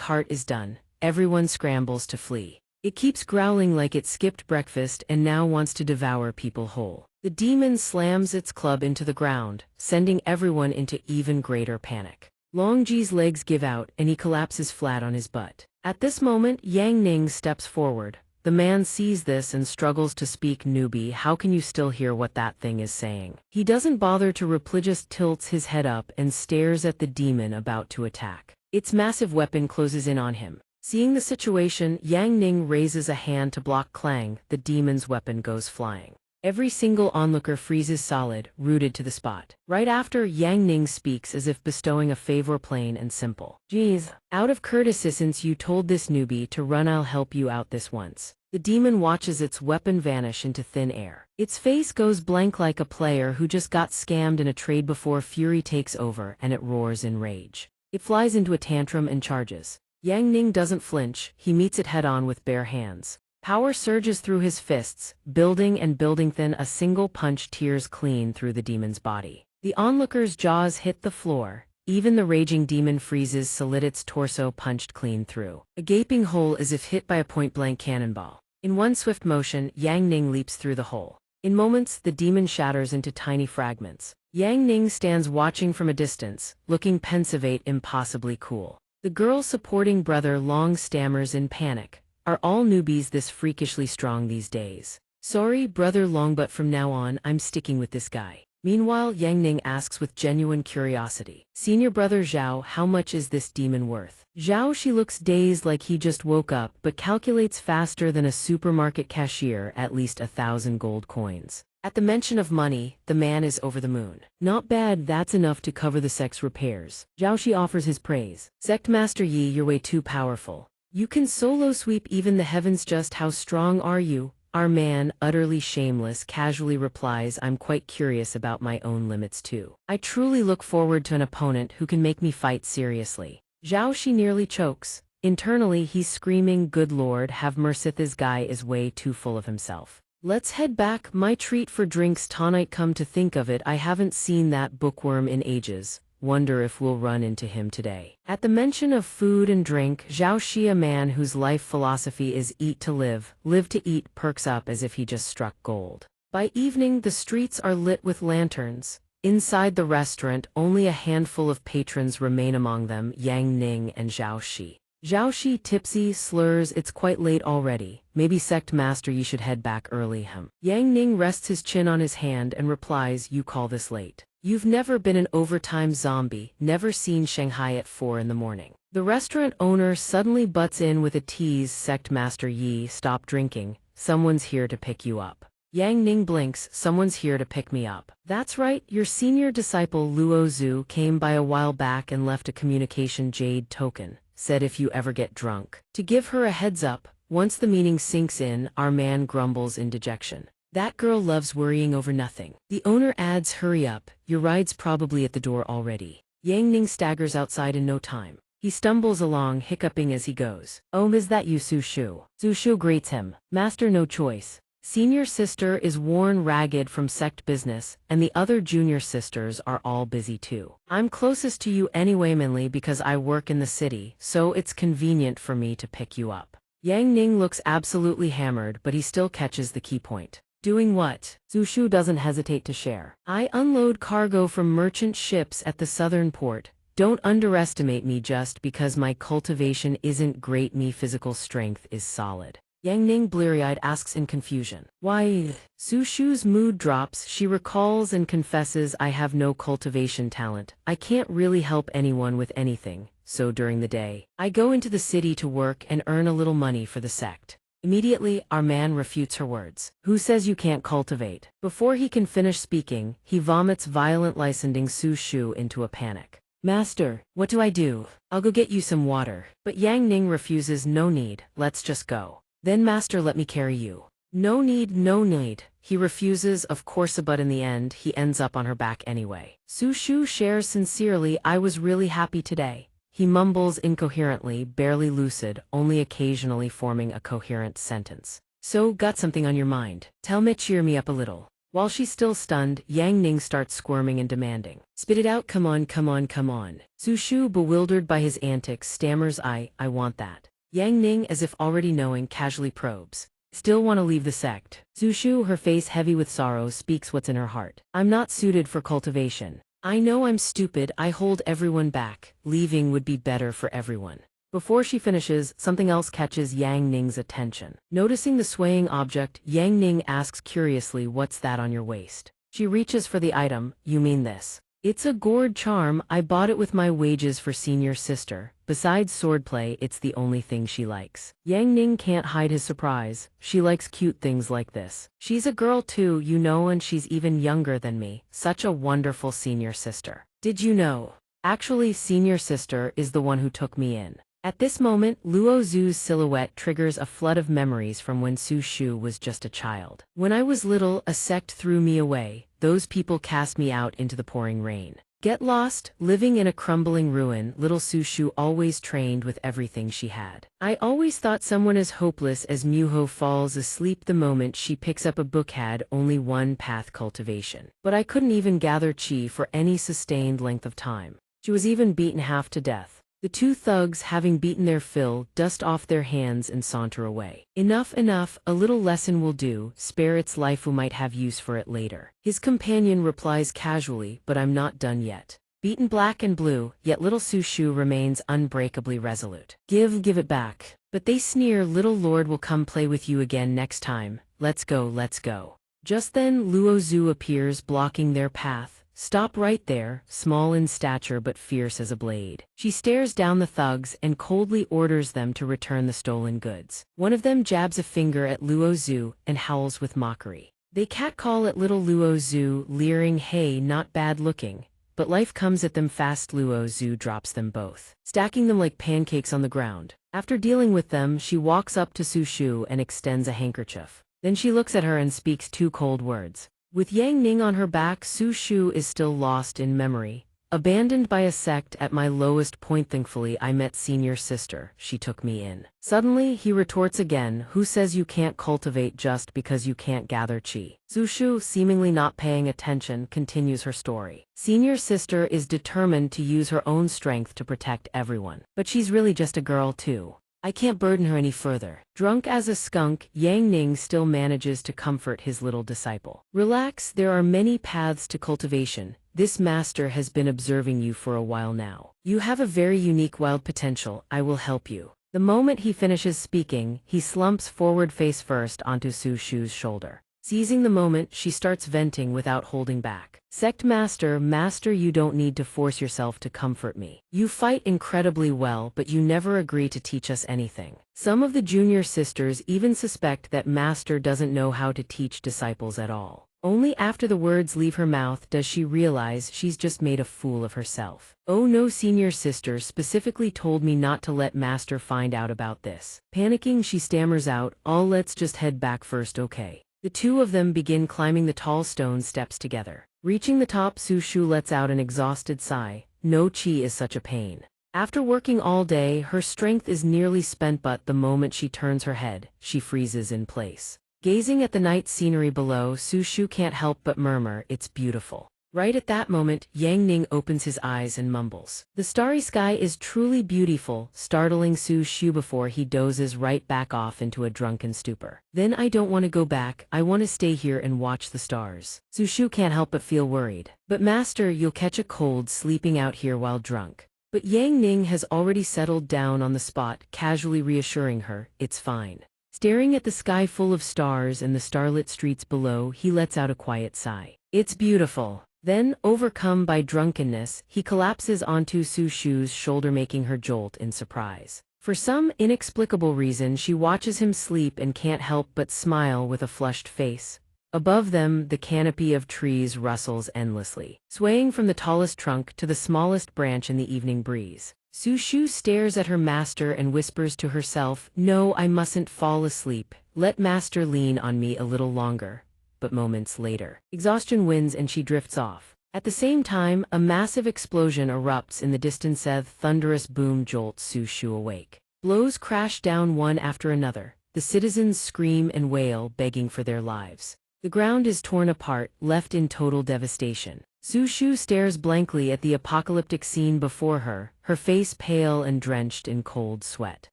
heart is done. Everyone scrambles to flee. It keeps growling like it skipped breakfast and now wants to devour people whole. The demon slams its club into the ground, sending everyone into even greater panic. Long Ji's legs give out and he collapses flat on his butt. At this moment, Yang Ning steps forward. The man sees this and struggles to speak. Newbie, how can you still hear what that thing is saying? He doesn't bother to reply, just tilts his head up and stares at the demon about to attack. Its massive weapon closes in on him. Seeing the situation, Yang Ning raises a hand to block. Clang, the demon's weapon goes flying. Every single onlooker freezes solid, rooted to the spot. Right after, Yang Ning speaks as if bestowing a favor, plain and simple. Geez, out of courtesy, since you told this newbie to run, I'll help you out this once. The demon watches its weapon vanish into thin air. Its face goes blank like a player who just got scammed in a trade before fury takes over, and it roars in rage. It flies into a tantrum and charges. Yang Ning doesn't flinch, he meets it head-on with bare hands. Power surges through his fists, building and building thin. A single punch tears clean through the demon's body. The onlooker's jaws hit the floor. Even the raging demon freezes solid, its torso punched clean through. A gaping hole as if hit by a point-blank cannonball. In one swift motion, Yang Ning leaps through the hole. In moments, the demon shatters into tiny fragments. Yang Ning stands watching from a distance, looking pensive, impossibly cool. The girl supporting brother Long stammers in panic. Are all newbies this freakishly strong these days? Sorry, brother Long, but from now on, I'm sticking with this guy. Meanwhile, Yang Ning asks with genuine curiosity. Senior brother Zhao, how much is this demon worth? Zhao Shi looks dazed like he just woke up, but calculates faster than a supermarket cashier, at least 1,000 gold coins. At the mention of money, the man is over the moon. Not bad, that's enough to cover the sect's repairs. Zhao Shi offers his praise. Sect Master Yi, you're way too powerful. You can solo sweep even the heavens, just how strong are you? Our man, utterly shameless, casually replies, I'm quite curious about my own limits too. I truly look forward to an opponent who can make me fight seriously. Zhao Shi nearly chokes. Internally, he's screaming, good lord, have mercy, this guy is way too full of himself. Let's head back, my treat for drinks tonight. Come to think of it, I haven't seen that bookworm in ages. Wonder if we'll run into him today. At the mention of food and drink, Zhao Shi, a man whose life philosophy is eat to live to eat, perks up as if he just struck gold. By evening, the streets are lit with lanterns. Inside the restaurant, only a handful of patrons remain, among them Yang Ning and Zhao Shi. Zhaoxi tipsy slurs, it's quite late already. Maybe sect master you should head back early. Yang Ning rests his chin on his hand and replies, you call this late? You've never been an overtime zombie, never seen Shanghai at 4 in the morning. The restaurant owner suddenly butts in with a tease, sect master Yi, stop drinking, someone's here to pick you up. Yang Ning blinks, someone's here to pick me up. That's right, your senior disciple Luo Zhu came by a while back and left a communication jade token. Said if you ever get drunk, to give her a heads up. Once the meaning sinks in, our man grumbles in dejection. That girl loves worrying over nothing. The owner adds, hurry up, your ride's probably at the door already. Yang Ning staggers outside in no time. He stumbles along, hiccuping as he goes. Oh, is that you, Su Shu? Su Shu greets him. Master, no choice. Senior sister is worn ragged from sect business, and the other junior sisters are all busy too. I'm closest to you anyway, mainly because I work in the city, so it's convenient for me to pick you up. Yang Ning looks absolutely hammered, but he still catches the key point. Doing what? Zhu Shu doesn't hesitate to share. I unload cargo from merchant ships at the southern port. Don't underestimate me just because my cultivation isn't great, me physical strength is solid. Yang Ning bleary-eyed asks in confusion. Why? Su Shu's mood drops, she recalls and confesses, I have no cultivation talent. I can't really help anyone with anything, so during the day, I go into the city to work and earn a little money for the sect. Immediately, our man refutes her words. Who says you can't cultivate? Before he can finish speaking, he vomits violently, sending Su Shu into a panic. Master, what do I do? I'll go get you some water. But Yang Ning refuses, no need, let's just go. Then master, let me carry you. No need, no need. He refuses, of course, but in the end, he ends up on her back anyway. Su Shu shares sincerely, I was really happy today. He mumbles incoherently, barely lucid, only occasionally forming a coherent sentence. So, got something on your mind? Tell me, cheer me up a little. While she's still stunned, Yang Ning starts squirming and demanding. Spit it out, come on, come on, come on. Su Shu, bewildered by his antics, stammers, I want that. Yang Ning, as if already knowing, casually probes. Still want to leave the sect? Su Shu, her face heavy with sorrow, speaks what's in her heart. I'm not suited for cultivation. I know I'm stupid, I hold everyone back. Leaving would be better for everyone. Before she finishes, something else catches Yang Ning's attention. Noticing the swaying object, Yang Ning asks curiously, what's that on your waist? She reaches for the item. You mean this? It's a gourd charm, I bought it with my wages for senior sister. Besides swordplay, it's the only thing she likes. Yang Ning can't hide his surprise, she likes cute things like this. She's a girl too, you know, and she's even younger than me. Such a wonderful senior sister. Did you know? Actually, senior sister is the one who took me in. At this moment, Luo Zhu's silhouette triggers a flood of memories from when Su Shu was just a child. When I was little, a sect threw me away. Those people cast me out into the pouring rain. Get lost, living in a crumbling ruin, little Su Shu always trained with everything she had. I always thought someone as hopeless as Muho falls asleep the moment she picks up a book had only one path, cultivation. But I couldn't even gather chi for any sustained length of time. She was even beaten half to death. The two thugs, having beaten their fill, dust off their hands and saunter away. Enough, enough, a little lesson will do, spare its life, who might have use for it later. His companion replies casually, but I'm not done yet. Beaten black and blue, yet little Su Shu remains unbreakably resolute. Give it back. But they sneer, little lord will come play with you again next time, let's go, let's go. Just then Luo Zhu appears, blocking their path. Stop right there, small in stature but fierce as a blade. She stares down the thugs and coldly orders them to return the stolen goods. One of them jabs a finger at Luo Zhu and howls with mockery. They catcall at little Luo Zhu, leering, hey, not bad looking. But life comes at them fast. Luo Zhu drops them both, stacking them like pancakes on the ground. After dealing with them, she walks up to Su Shu and extends a handkerchief. Then she looks at her and speaks two cold words. With Yang Ning on her back, Su Shu is still lost in memory. Abandoned by a sect at my lowest point, thankfully I met senior sister, she took me in. Suddenly, he retorts again, who says you can't cultivate just because you can't gather chi? Su Shu, seemingly not paying attention, continues her story. Senior sister is determined to use her own strength to protect everyone. But she's really just a girl too. I can't burden her any further. Drunk as a skunk, Yang Ning still manages to comfort his little disciple. Relax, there are many paths to cultivation. This master has been observing you for a while now. You have a very unique wild potential. I will help you. The moment he finishes speaking, he slumps forward face first onto Su Shu's shoulder. Seizing the moment, she starts venting without holding back. Sect Master, you don't need to force yourself to comfort me. You fight incredibly well, but you never agree to teach us anything. Some of the junior sisters even suspect that Master doesn't know how to teach disciples at all. Only after the words leave her mouth does she realize she's just made a fool of herself. Oh no, senior sister specifically told me not to let Master find out about this. Panicking, she stammers out, let's just head back first, okay? The two of them begin climbing the tall stone steps together. Reaching the top, Su Shu lets out an exhausted sigh. No, chi is such a pain. After working all day, her strength is nearly spent, but the moment she turns her head, she freezes in place. Gazing at the night scenery below, Su Shu can't help but murmur, it's beautiful. Right at that moment, Yang Ning opens his eyes and mumbles. The starry sky is truly beautiful, startling Su Shu before he dozes right back off into a drunken stupor. Then I don't want to go back, I want to stay here and watch the stars. Su Shu can't help but feel worried. But Master, you'll catch a cold sleeping out here while drunk. But Yang Ning has already settled down on the spot, casually reassuring her, it's fine. Staring at the sky full of stars and the starlit streets below, he lets out a quiet sigh. It's beautiful. Then, overcome by drunkenness, he collapses onto Su Shu's shoulder, making her jolt in surprise. For some inexplicable reason, she watches him sleep and can't help but smile with a flushed face. Above them, the canopy of trees rustles endlessly, swaying from the tallest trunk to the smallest branch in the evening breeze. Su Shu stares at her master and whispers to herself, no, I mustn't fall asleep. Let Master lean on me a little longer. But moments later, exhaustion wins and she drifts off. At the same time, a massive explosion erupts in the distance. A thunderous boom jolts Su Shu awake. Blows crash down one after another. The citizens scream and wail, begging for their lives. The ground is torn apart, left in total devastation. Su Shu stares blankly at the apocalyptic scene before her, her face pale and drenched in cold sweat.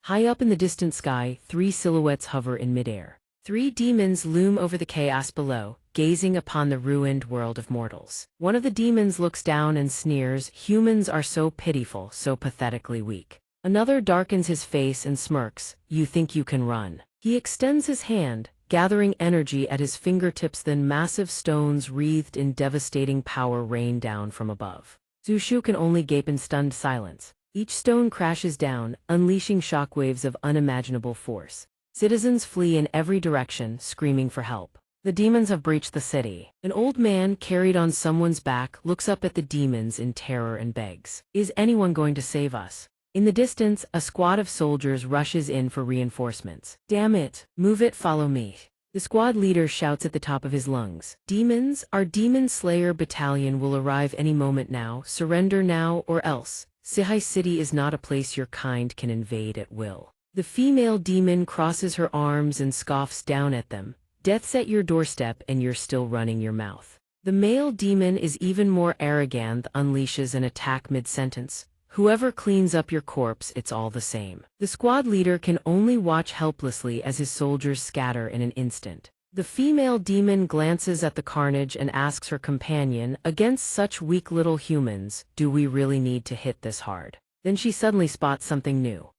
High up in the distant sky, three silhouettes hover in midair. Three demons loom over the chaos below, gazing upon the ruined world of mortals. One of the demons looks down and sneers, humans are so pitiful, so pathetically weak. Another darkens his face and smirks, you think you can run. He extends his hand, gathering energy at his fingertips, then massive stones wreathed in devastating power rain down from above. Su Shu can only gape in stunned silence. Each stone crashes down, unleashing shockwaves of unimaginable force. Citizens flee in every direction, screaming for help. The demons have breached the city. An old man carried on someone's back looks up at the demons in terror and begs, is anyone going to save us? In the distance, a squad of soldiers rushes in for reinforcements. Damn it, move it, follow me. The squad leader shouts at the top of his lungs. Demons, our Demon Slayer battalion will arrive any moment now. Surrender now or else. Sihai City is not a place your kind can invade at will. The female demon crosses her arms and scoffs down at them. Death's at your doorstep and you're still running your mouth. The male demon is even more arrogant, unleashes an attack mid-sentence. Whoever cleans up your corpse, it's all the same. The squad leader can only watch helplessly as his soldiers scatter in an instant. The female demon glances at the carnage and asks her companion, against such weak little humans, do we really need to hit this hard? Then she suddenly spots something new.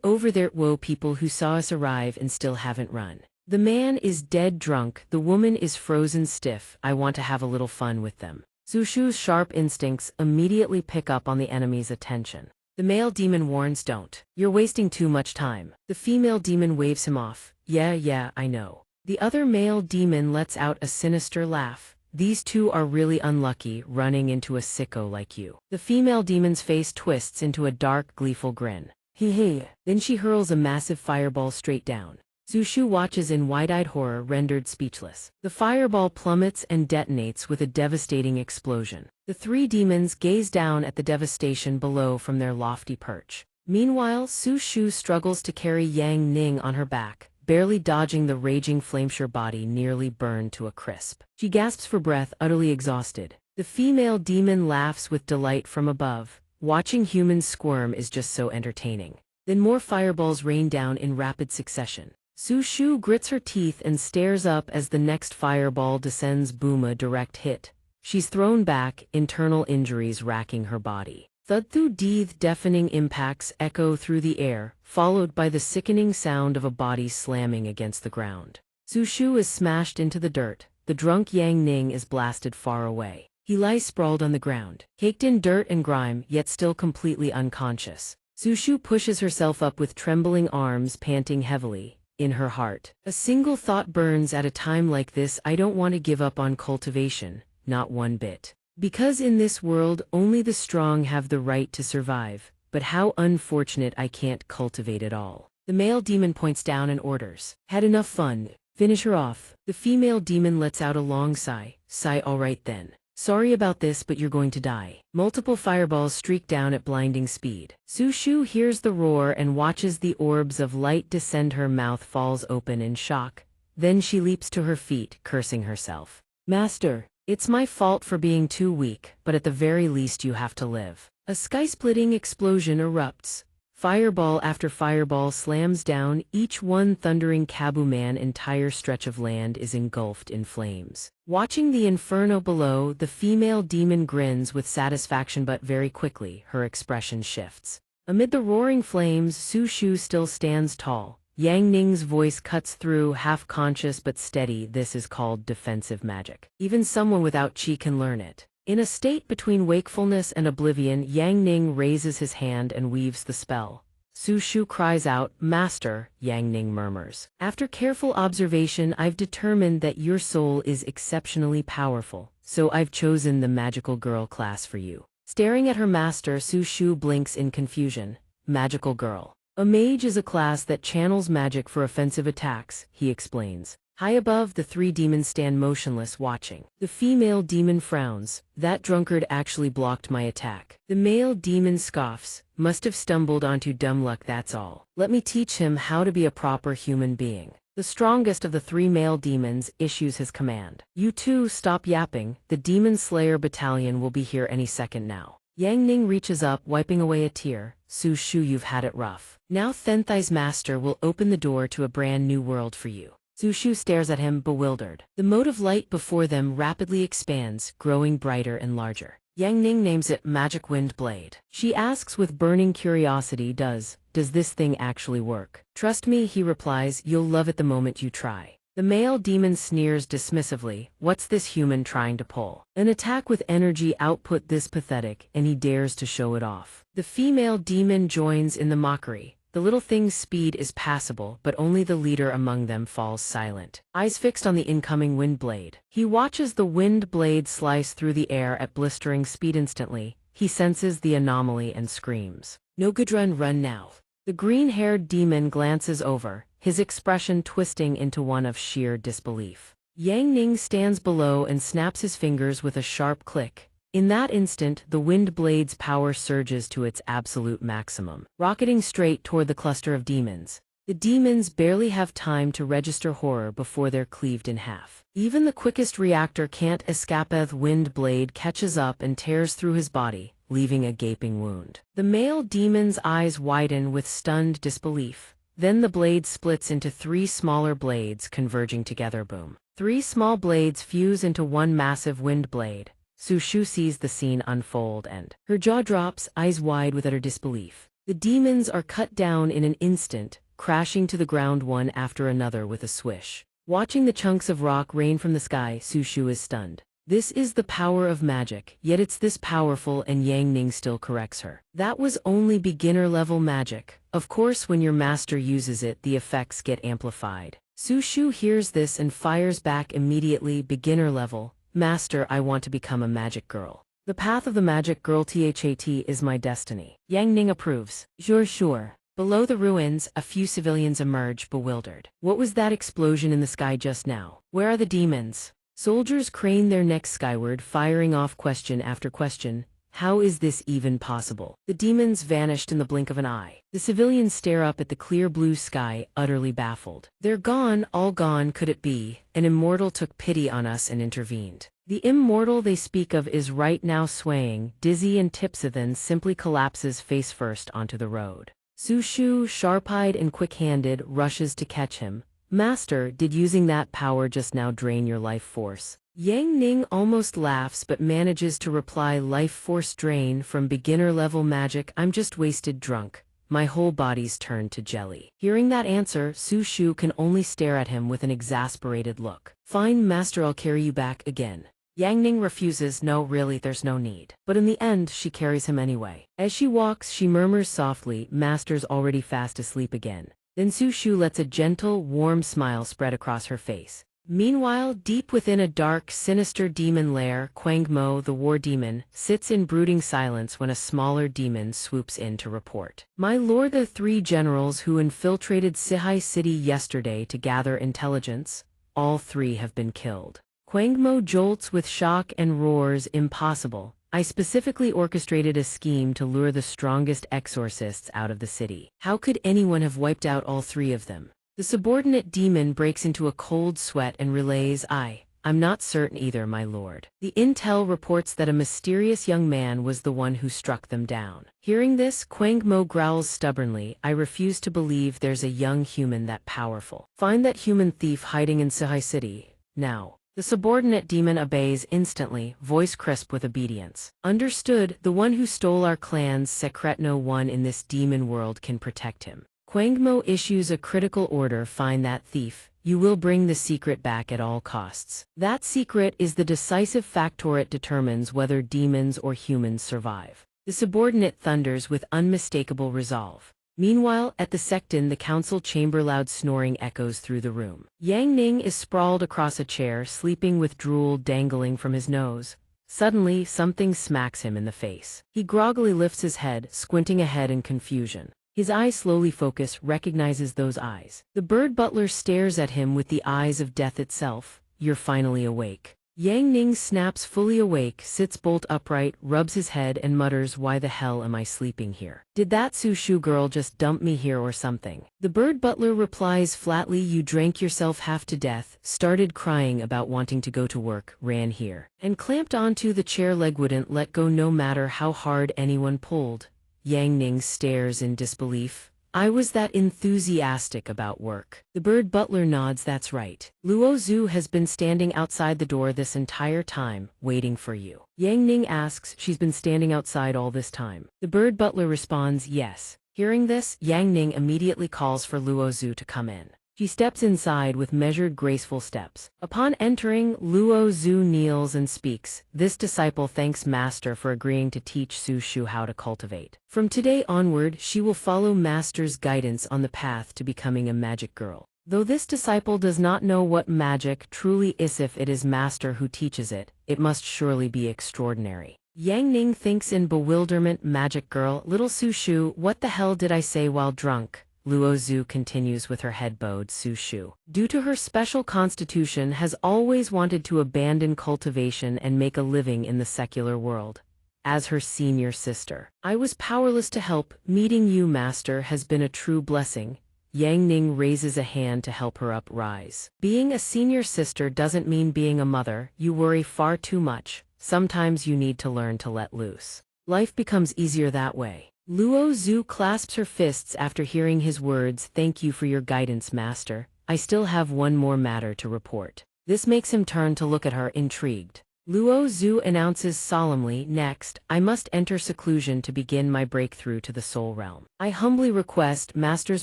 Over there, whoa, people who saw us arrive and still haven't run. The man is dead drunk, the woman is frozen stiff, I want to have a little fun with them. Su Shu's sharp instincts immediately pick up on the enemy's attention. The male demon warns, don't. You're wasting too much time. The female demon waves him off. Yeah, I know. The other male demon lets out a sinister laugh. These two are really unlucky, running into a sicko like you. The female demon's face twists into a dark, gleeful grin. Then she hurls a massive fireball straight down. Su Shu watches in wide-eyed horror, rendered speechless. The fireball plummets and detonates with a devastating explosion. The three demons gaze down at the devastation below from their lofty perch. Meanwhile, Su Shu struggles to carry Yang Ning on her back, barely dodging the raging flameshare body nearly burned to a crisp. She gasps for breath, utterly exhausted. The female demon laughs with delight from above. Watching humans squirm is just so entertaining. Then more fireballs rain down in rapid succession. Su Shu grits her teeth and stares up as the next fireball descends. Boom, a direct hit. She's thrown back, internal injuries racking her body. Thud through death, deafening impacts echo through the air, followed by the sickening sound of a body slamming against the ground. Su Shu is smashed into the dirt. The drunk Yang Ning is blasted far away. He lies sprawled on the ground, caked in dirt and grime, yet still completely unconscious. Su Shu pushes herself up with trembling arms, panting heavily. In her heart, a single thought burns. At a time like this, I don't want to give up on cultivation, not one bit. Because in this world, only the strong have the right to survive, but how unfortunate I can't cultivate at all. The male demon points down and orders, "Had enough fun. Finish her off." The female demon lets out a long sigh. Sigh, all right then. Sorry about this, but you're going to die. Multiple fireballs streak down at blinding speed. Su Shu hears the roar and watches the orbs of light descend. Her mouth falls open in shock. Then she leaps to her feet, cursing herself. Master, it's my fault for being too weak, but at the very least you have to live. A sky-splitting explosion erupts. Fireball after fireball slams down, each one thundering kaboom. An entire stretch of land is engulfed in flames. Watching the inferno below, the female demon grins with satisfaction, but very quickly, her expression shifts. Amid the roaring flames, Su Shu still stands tall. Yang Ning's voice cuts through, half-conscious but steady. This is called defensive magic. Even someone without chi can learn it. In a state between wakefulness and oblivion, Yang Ning raises his hand and weaves the spell. Su Shu cries out, "Master," Yang Ning murmurs. "After careful observation, I've determined that your soul is exceptionally powerful, so I've chosen the magical girl class for you." Staring at her master, Su Shu blinks in confusion. Magical girl. A mage is a class that channels magic for offensive attacks, he explains. High above, the three demons stand motionless, watching. The female demon frowns. "That drunkard actually blocked my attack." The male demon scoffs. "Must have stumbled onto dumb luck, that's all. Let me teach him how to be a proper human being." The strongest of the three male demons issues his command. "You two stop yapping, the Demon Slayer battalion will be here any second now." Yang Ning reaches up, wiping away a tear. "Su Shu, you've had it rough. Now Thenthai's master will open the door to a brand new world for you." Su Shu stares at him, bewildered. The mote of light before them rapidly expands, growing brighter and larger. Yang Ning names it Magic Wind Blade. She asks with burning curiosity, Does this thing actually work?" "Trust me," he replies, "you'll love it the moment you try." The male demon sneers dismissively. "What's this human trying to pull? An attack with energy output this pathetic," and he dares to show it off. The female demon joins in the mockery. The little thing's speed is passable, but only the leader among them falls silent. Eyes fixed on the incoming wind blade. He watches the wind blade slice through the air at blistering speed. Instantly, he senses the anomaly and screams. "No good, run now." The green-haired demon glances over, his expression twisting into one of sheer disbelief. Yang Ning stands below and snaps his fingers with a sharp click. In that instant, the wind blade's power surges to its absolute maximum, rocketing straight toward the cluster of demons. The demons barely have time to register horror before they're cleaved in half. Even the quickest reactor can't escape. The wind blade catches up and tears through his body, leaving a gaping wound. The male demon's eyes widen with stunned disbelief. Then the blade splits into three smaller blades, converging together. Boom. Three small blades fuse into one massive wind blade. Su Shu sees the scene unfold and her jaw drops, eyes wide with utter disbelief. The demons are cut down in an instant, crashing to the ground one after another with a swish. Watching the chunks of rock rain from the sky, Su Shu is stunned. This is the power of magic, yet it's this powerful, and Yang Ning still corrects her. That was only beginner-level magic. Of course, when your master uses it, the effects get amplified. Su Shu hears this and fires back immediately. Beginner level. "Master, I want to become a magic girl. The path of the magic girl THAT is my destiny." Yang Ning approves. Sure. Below the ruins, a few civilians emerge, bewildered. What was that explosion in the sky just now? Where are the demons? Soldiers crane their necks skyward, firing off question after question. How is this even possible? The demons vanished in the blink of an eye. The civilians stare up at the clear blue sky, utterly baffled. They're gone, all gone. Could it be? An immortal took pity on us and intervened. The immortal they speak of is right now swaying, dizzy and tipsy, then simply collapses face first onto the road. Su Shu, sharp-eyed and quick-handed, rushes to catch him. Master, did using that power just now drain your life force? Yang Ning almost laughs but manages to reply, life force drain from beginner-level magic, I'm just wasted drunk. My whole body's turned to jelly. Hearing that answer, Su Shu can only stare at him with an exasperated look. Fine, Master, I'll carry you back again. Yang Ning refuses, no, really, there's no need. But in the end, she carries him anyway. As she walks, she murmurs softly, Master's already fast asleep again. Then Su Shu lets a gentle, warm smile spread across her face. Meanwhile, deep within a dark, sinister demon lair, Quang Mo, the war demon, sits in brooding silence when a smaller demon swoops in to report. My lord, the 3 generals who infiltrated Sihai City yesterday to gather intelligence, all 3 have been killed. Quang Mo jolts with shock and roars, impossible. I specifically orchestrated a scheme to lure the strongest exorcists out of the city. How could anyone have wiped out all 3 of them? The subordinate demon breaks into a cold sweat and relays, I'm not certain either, my lord. The intel reports that a mysterious young man was the one who struck them down. Hearing this, Quang Mo growls stubbornly, I refuse to believe there's a young human that powerful. Find that human thief hiding in Sihai City, now. The subordinate demon obeys instantly, voice crisp with obedience. Understood, the one who stole our clan's secret, no one in this demon world can protect him. Quang Mo issues a critical order, find that thief. You will bring the secret back at all costs. That secret is the decisive factor it determines whether demons or humans survive. The subordinate thunders with unmistakable resolve. Meanwhile, at the Sectin, the council chamber, loud snoring echoes through the room. Yang Ning is sprawled across a chair, sleeping with drool dangling from his nose. Suddenly, something smacks him in the face. He groggily lifts his head, squinting ahead in confusion. His eyes slowly focus, recognizes those eyes. The bird butler stares at him with the eyes of death itself. You're finally awake. Yang Ning snaps, fully awake, sits bolt upright, rubs his head and mutters, why the hell am I sleeping here? Did that Su Shu girl just dump me here or something? The bird butler replies flatly, you drank yourself half to death, started crying about wanting to go to work, ran here, and clamped onto the chair leg, wouldn't let go no matter how hard anyone pulled. Yang Ning stares in disbelief. I was that enthusiastic about work. The bird butler nods, that's right. Luo Zhu has been standing outside the door this entire time, waiting for you. Yang Ning asks, she's been standing outside all this time. The bird butler responds, yes. Hearing this, Yang Ning immediately calls for Luo Zhu to come in. She steps inside with measured, graceful steps. Upon entering, Luo Zhu kneels and speaks. This disciple thanks Master for agreeing to teach Su Shu how to cultivate. From today onward, she will follow Master's guidance on the path to becoming a magic girl. Though this disciple does not know what magic truly is, if it is Master who teaches it, it must surely be extraordinary. Yang Ning thinks in bewilderment, magic girl, little Su Shu, what the hell did I say while drunk? Luo Zhu continues with her head bowed. Su Shu, due to her special constitution, has always wanted to abandon cultivation and make a living in the secular world. As her senior sister, I was powerless to help. Meeting you, Master, has been a true blessing. Yang Ning raises a hand to help her up rise. Being a senior sister doesn't mean being a mother. You worry far too much. Sometimes you need to learn to let loose. Life becomes easier that way. Luo Zhu clasps her fists after hearing his words. Thank you for your guidance, Master. I still have one more matter to report. This makes him turn to look at her, intrigued. Luo Zhu announces solemnly, next, I must enter seclusion to begin my breakthrough to the soul realm. I humbly request Master's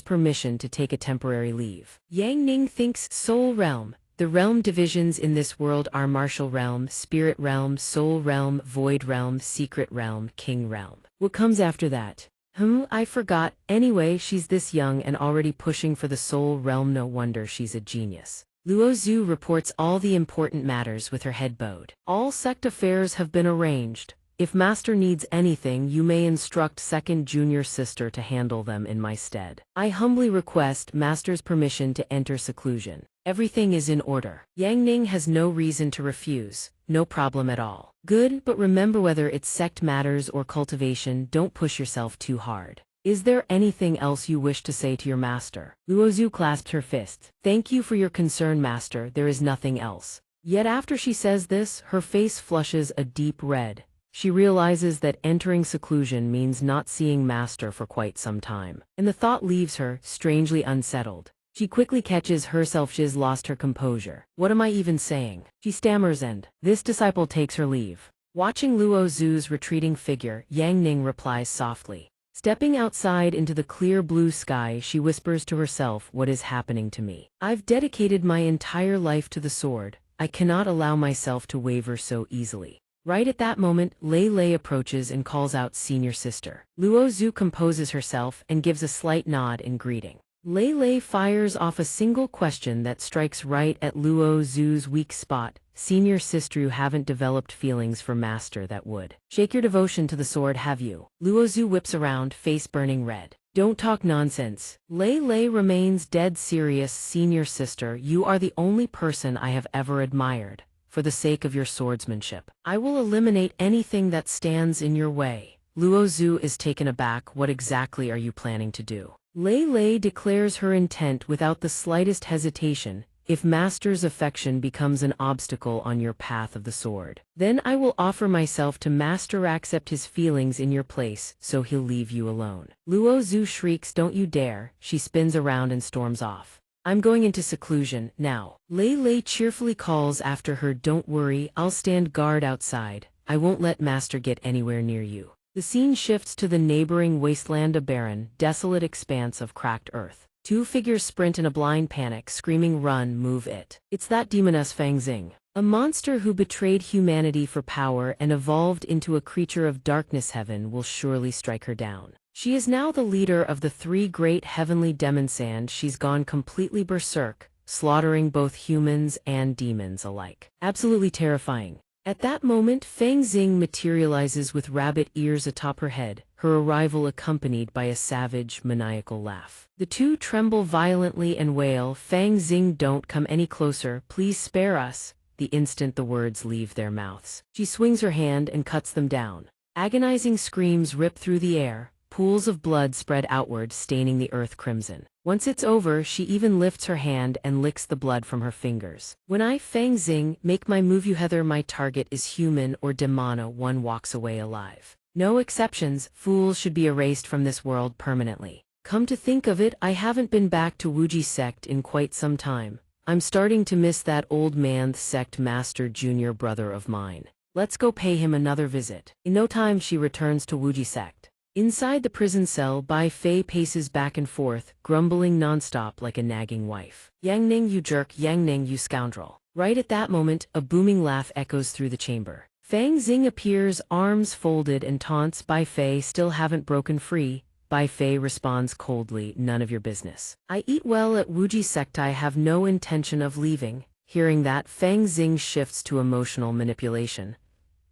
permission to take a temporary leave. Yang Ning thinks, soul realm. The realm divisions in this world are martial realm, spirit realm, soul realm, void realm, secret realm, king realm. What comes after that? I forgot. Anyway, she's this young and already pushing for the soul realm. No wonder she's a genius. Luo Zhu reports all the important matters with her head bowed. All sect affairs have been arranged. If Master needs anything, you may instruct second junior sister to handle them in my stead. I humbly request Master's permission to enter seclusion. Everything is in order. Yang Ning has no reason to refuse. No problem at all. Good, but remember, whether it's sect matters or cultivation, don't push yourself too hard. Is there anything else you wish to say to your master? Luo Zhu clasped her fists. Thank you for your concern, Master. There is nothing else. Yet after she says this, her face flushes a deep red. she realizes that entering seclusion means not seeing Master for quite some time. And the thought leaves her, strangely unsettled. She quickly catches herself. She's lost her composure. What am I even saying? She stammers, and this disciple takes her leave. Watching Luo Zhu's retreating figure, Yang Ning replies softly. Stepping outside into the clear blue sky, she whispers to herself, what is happening to me? I've dedicated my entire life to the sword. I cannot allow myself to waver so easily. Right at that moment, Lei Lei approaches and calls out senior sister. Luo Zhu composes herself and gives a slight nod in greeting. Lei Lei fires off a single question that strikes right at Luo Zhu's weak spot. Senior sister, you haven't developed feelings for Master that would shake your devotion to the sword, have you? Luo Zhu whips around, face burning red. Don't talk nonsense. Lei Lei remains dead serious. Senior sister, you are the only person I have ever admired. For the sake of your swordsmanship, I will eliminate anything that stands in your way. Luo Zhu is taken aback. What exactly are you planning to do? Lei Lei declares her intent without the slightest hesitation. If Master's affection becomes an obstacle on your path of the sword, then I will offer myself to Master. Accept his feelings in your place, so he'll leave you alone. Luo Zhu shrieks, don't you dare. She spins around and storms off. I'm going into seclusion, now. Lei Lei cheerfully calls after her, don't worry, I'll stand guard outside. I won't let Master get anywhere near you. The scene shifts to the neighboring wasteland, a barren, desolate expanse of cracked earth. Two figures sprint in a blind panic, screaming, run, move it. It's that demoness Feng Xing, a monster who betrayed humanity for power and evolved into a creature of darkness. Heaven will surely strike her down. She is now the leader of the three great heavenly demons, and she's gone completely berserk, slaughtering both humans and demons alike. Absolutely terrifying. At that moment, Feng Xing materializes with rabbit ears atop her head, her arrival accompanied by a savage, maniacal laugh. The two tremble violently and wail, Feng Xing, don't come any closer, please spare us. The instant the words leave their mouths, she swings her hand and cuts them down. Agonizing screams rip through the air, pools of blood spread outward, staining the earth crimson. Once it's over, she even lifts her hand and licks the blood from her fingers. When I, Feng Xing, make my move, whether my target is human or demona, one walks away alive. No exceptions. Fools should be erased from this world permanently. Come to think of it, I haven't been back to Wuji Sect in quite some time. I'm starting to miss that old man Sect master, junior brother of mine. Let's go pay him another visit. In no time she returns to Wuji Sect. Inside the prison cell, Bai Fei paces back and forth, grumbling nonstop like a nagging wife. Yang Ning, you jerk, Yang Ning, you scoundrel. Right at that moment, a booming laugh echoes through the chamber. Feng Xing appears, arms folded, and taunts Bai Fei. Still haven't broken free? Bai Fei responds coldly, none of your business. I eat well at Wuji Sect, I have no intention of leaving. Hearing that, Feng Xing shifts to emotional manipulation.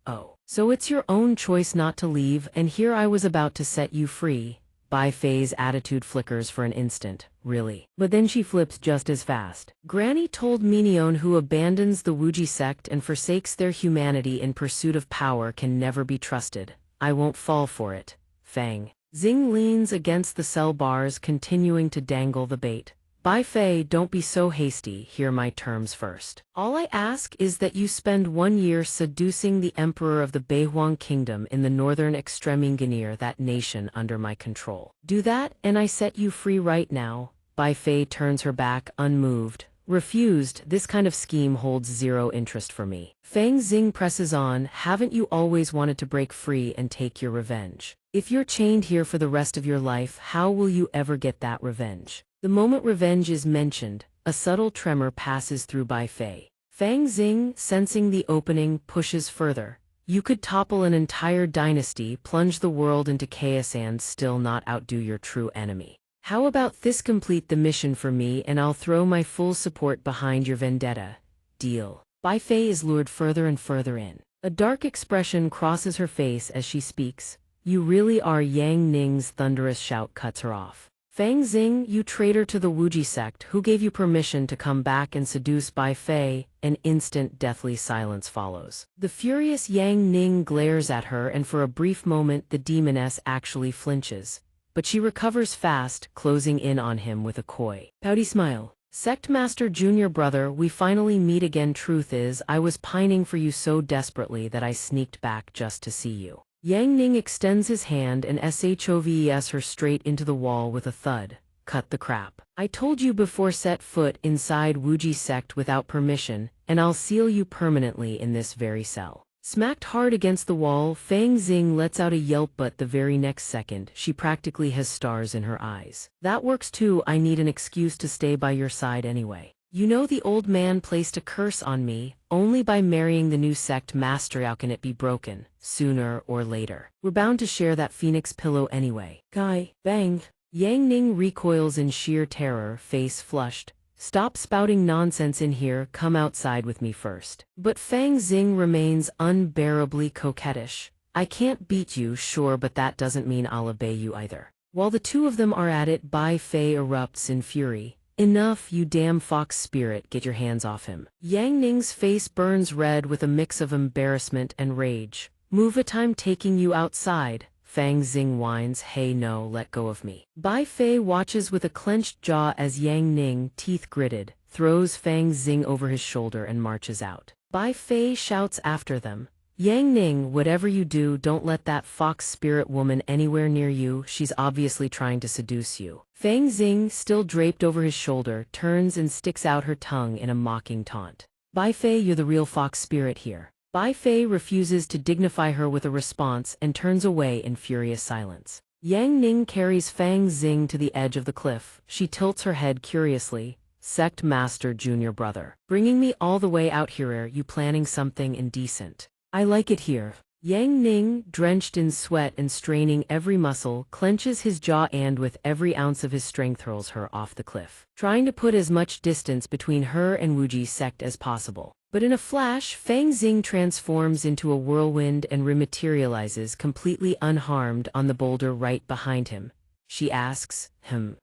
Oh, so it's your own choice not to leave, and here I was about to set you free. Bai Fei's attitude flickers for an instant. Really? But then she flips just as fast. Granny told Minion who abandons the Wuji Sect and forsakes their humanity in pursuit of power can never be trusted. I won't fall for it. Feng Xing leans against the cell bars, continuing to dangle the bait. Bai Fei, don't be so hasty, hear my terms first. All I ask is that you spend 1 year seducing the emperor of the Beihuang kingdom in the northern Extremingenier, that nation under my control. Do that, and I set you free right now. Bai Fei turns her back, unmoved. Refused, this kind of scheme holds zero interest for me. Feng Xing presses on, haven't you always wanted to break free and take your revenge? If you're chained here for the rest of your life, how will you ever get that revenge? The moment revenge is mentioned, a subtle tremor passes through Bai Fei. Feng Xing, sensing the opening, pushes further. You could topple an entire dynasty, plunge the world into chaos, and still not outdo your true enemy. How about this? Complete the mission for me and I'll throw my full support behind your vendetta. Deal. Bai Fei is lured further and further in. A dark expression crosses her face as she speaks. You really are. Yang Ning's thunderous shout cuts her off. Feng Xing, you traitor to the Wuji Sect, who gave you permission to come back and seduce Bai Fei? An instant deathly silence follows. The furious Yang Ning glares at her, and for a brief moment the demoness actually flinches. But she recovers fast, closing in on him with a coy, pouty smile. Sect Master Junior Brother, we finally meet again. Truth is, I was pining for you so desperately that I sneaked back just to see you. Yang Ning extends his hand and shoves her straight into the wall with a thud. Cut the crap. I told you before, set foot inside Wuji Sect without permission, and I'll seal you permanently in this very cell. Smacked hard against the wall, Fang Xing lets out a yelp, but the very next second, she practically has stars in her eyes. That works too, I need an excuse to stay by your side anyway. You know the old man placed a curse on me. Only by marrying the new sect master how can it be broken, sooner or later. We're bound to share that phoenix pillow anyway. Guy, bang. Yang Ning recoils in sheer terror, face flushed. Stop spouting nonsense in here, come outside with me first. But Fang Xing remains unbearably coquettish. I can't beat you, sure, but that doesn't mean I'll obey you either. While the two of them are at it, Bai Fei erupts in fury. Enough, you damn fox spirit, get your hands off him. Yang Ning's face burns red with a mix of embarrassment and rage. Move it, I'm taking you outside. Fang Xing whines, hey no, let go of me. Bai Fei watches with a clenched jaw as Yang Ning, teeth gritted, throws Fang Xing over his shoulder and marches out. Bai Fei shouts after them, Yang Ning, whatever you do, don't let that fox spirit woman anywhere near you, she's obviously trying to seduce you. Fang Xing, still draped over his shoulder, turns and sticks out her tongue in a mocking taunt. Bai Fei, you're the real fox spirit here. Bai Fei refuses to dignify her with a response and turns away in furious silence. Yang Ning carries Fang Xing to the edge of the cliff. She tilts her head curiously. Sect Master Junior Brother. Bringing me all the way out here, are you planning something indecent? I like it here. Yang Ning, drenched in sweat and straining every muscle, clenches his jaw and with every ounce of his strength hurls her off the cliff, trying to put as much distance between her and Wuji Sect as possible. But in a flash, Fang Xing transforms into a whirlwind and rematerializes completely unharmed on the boulder right behind him. She asks,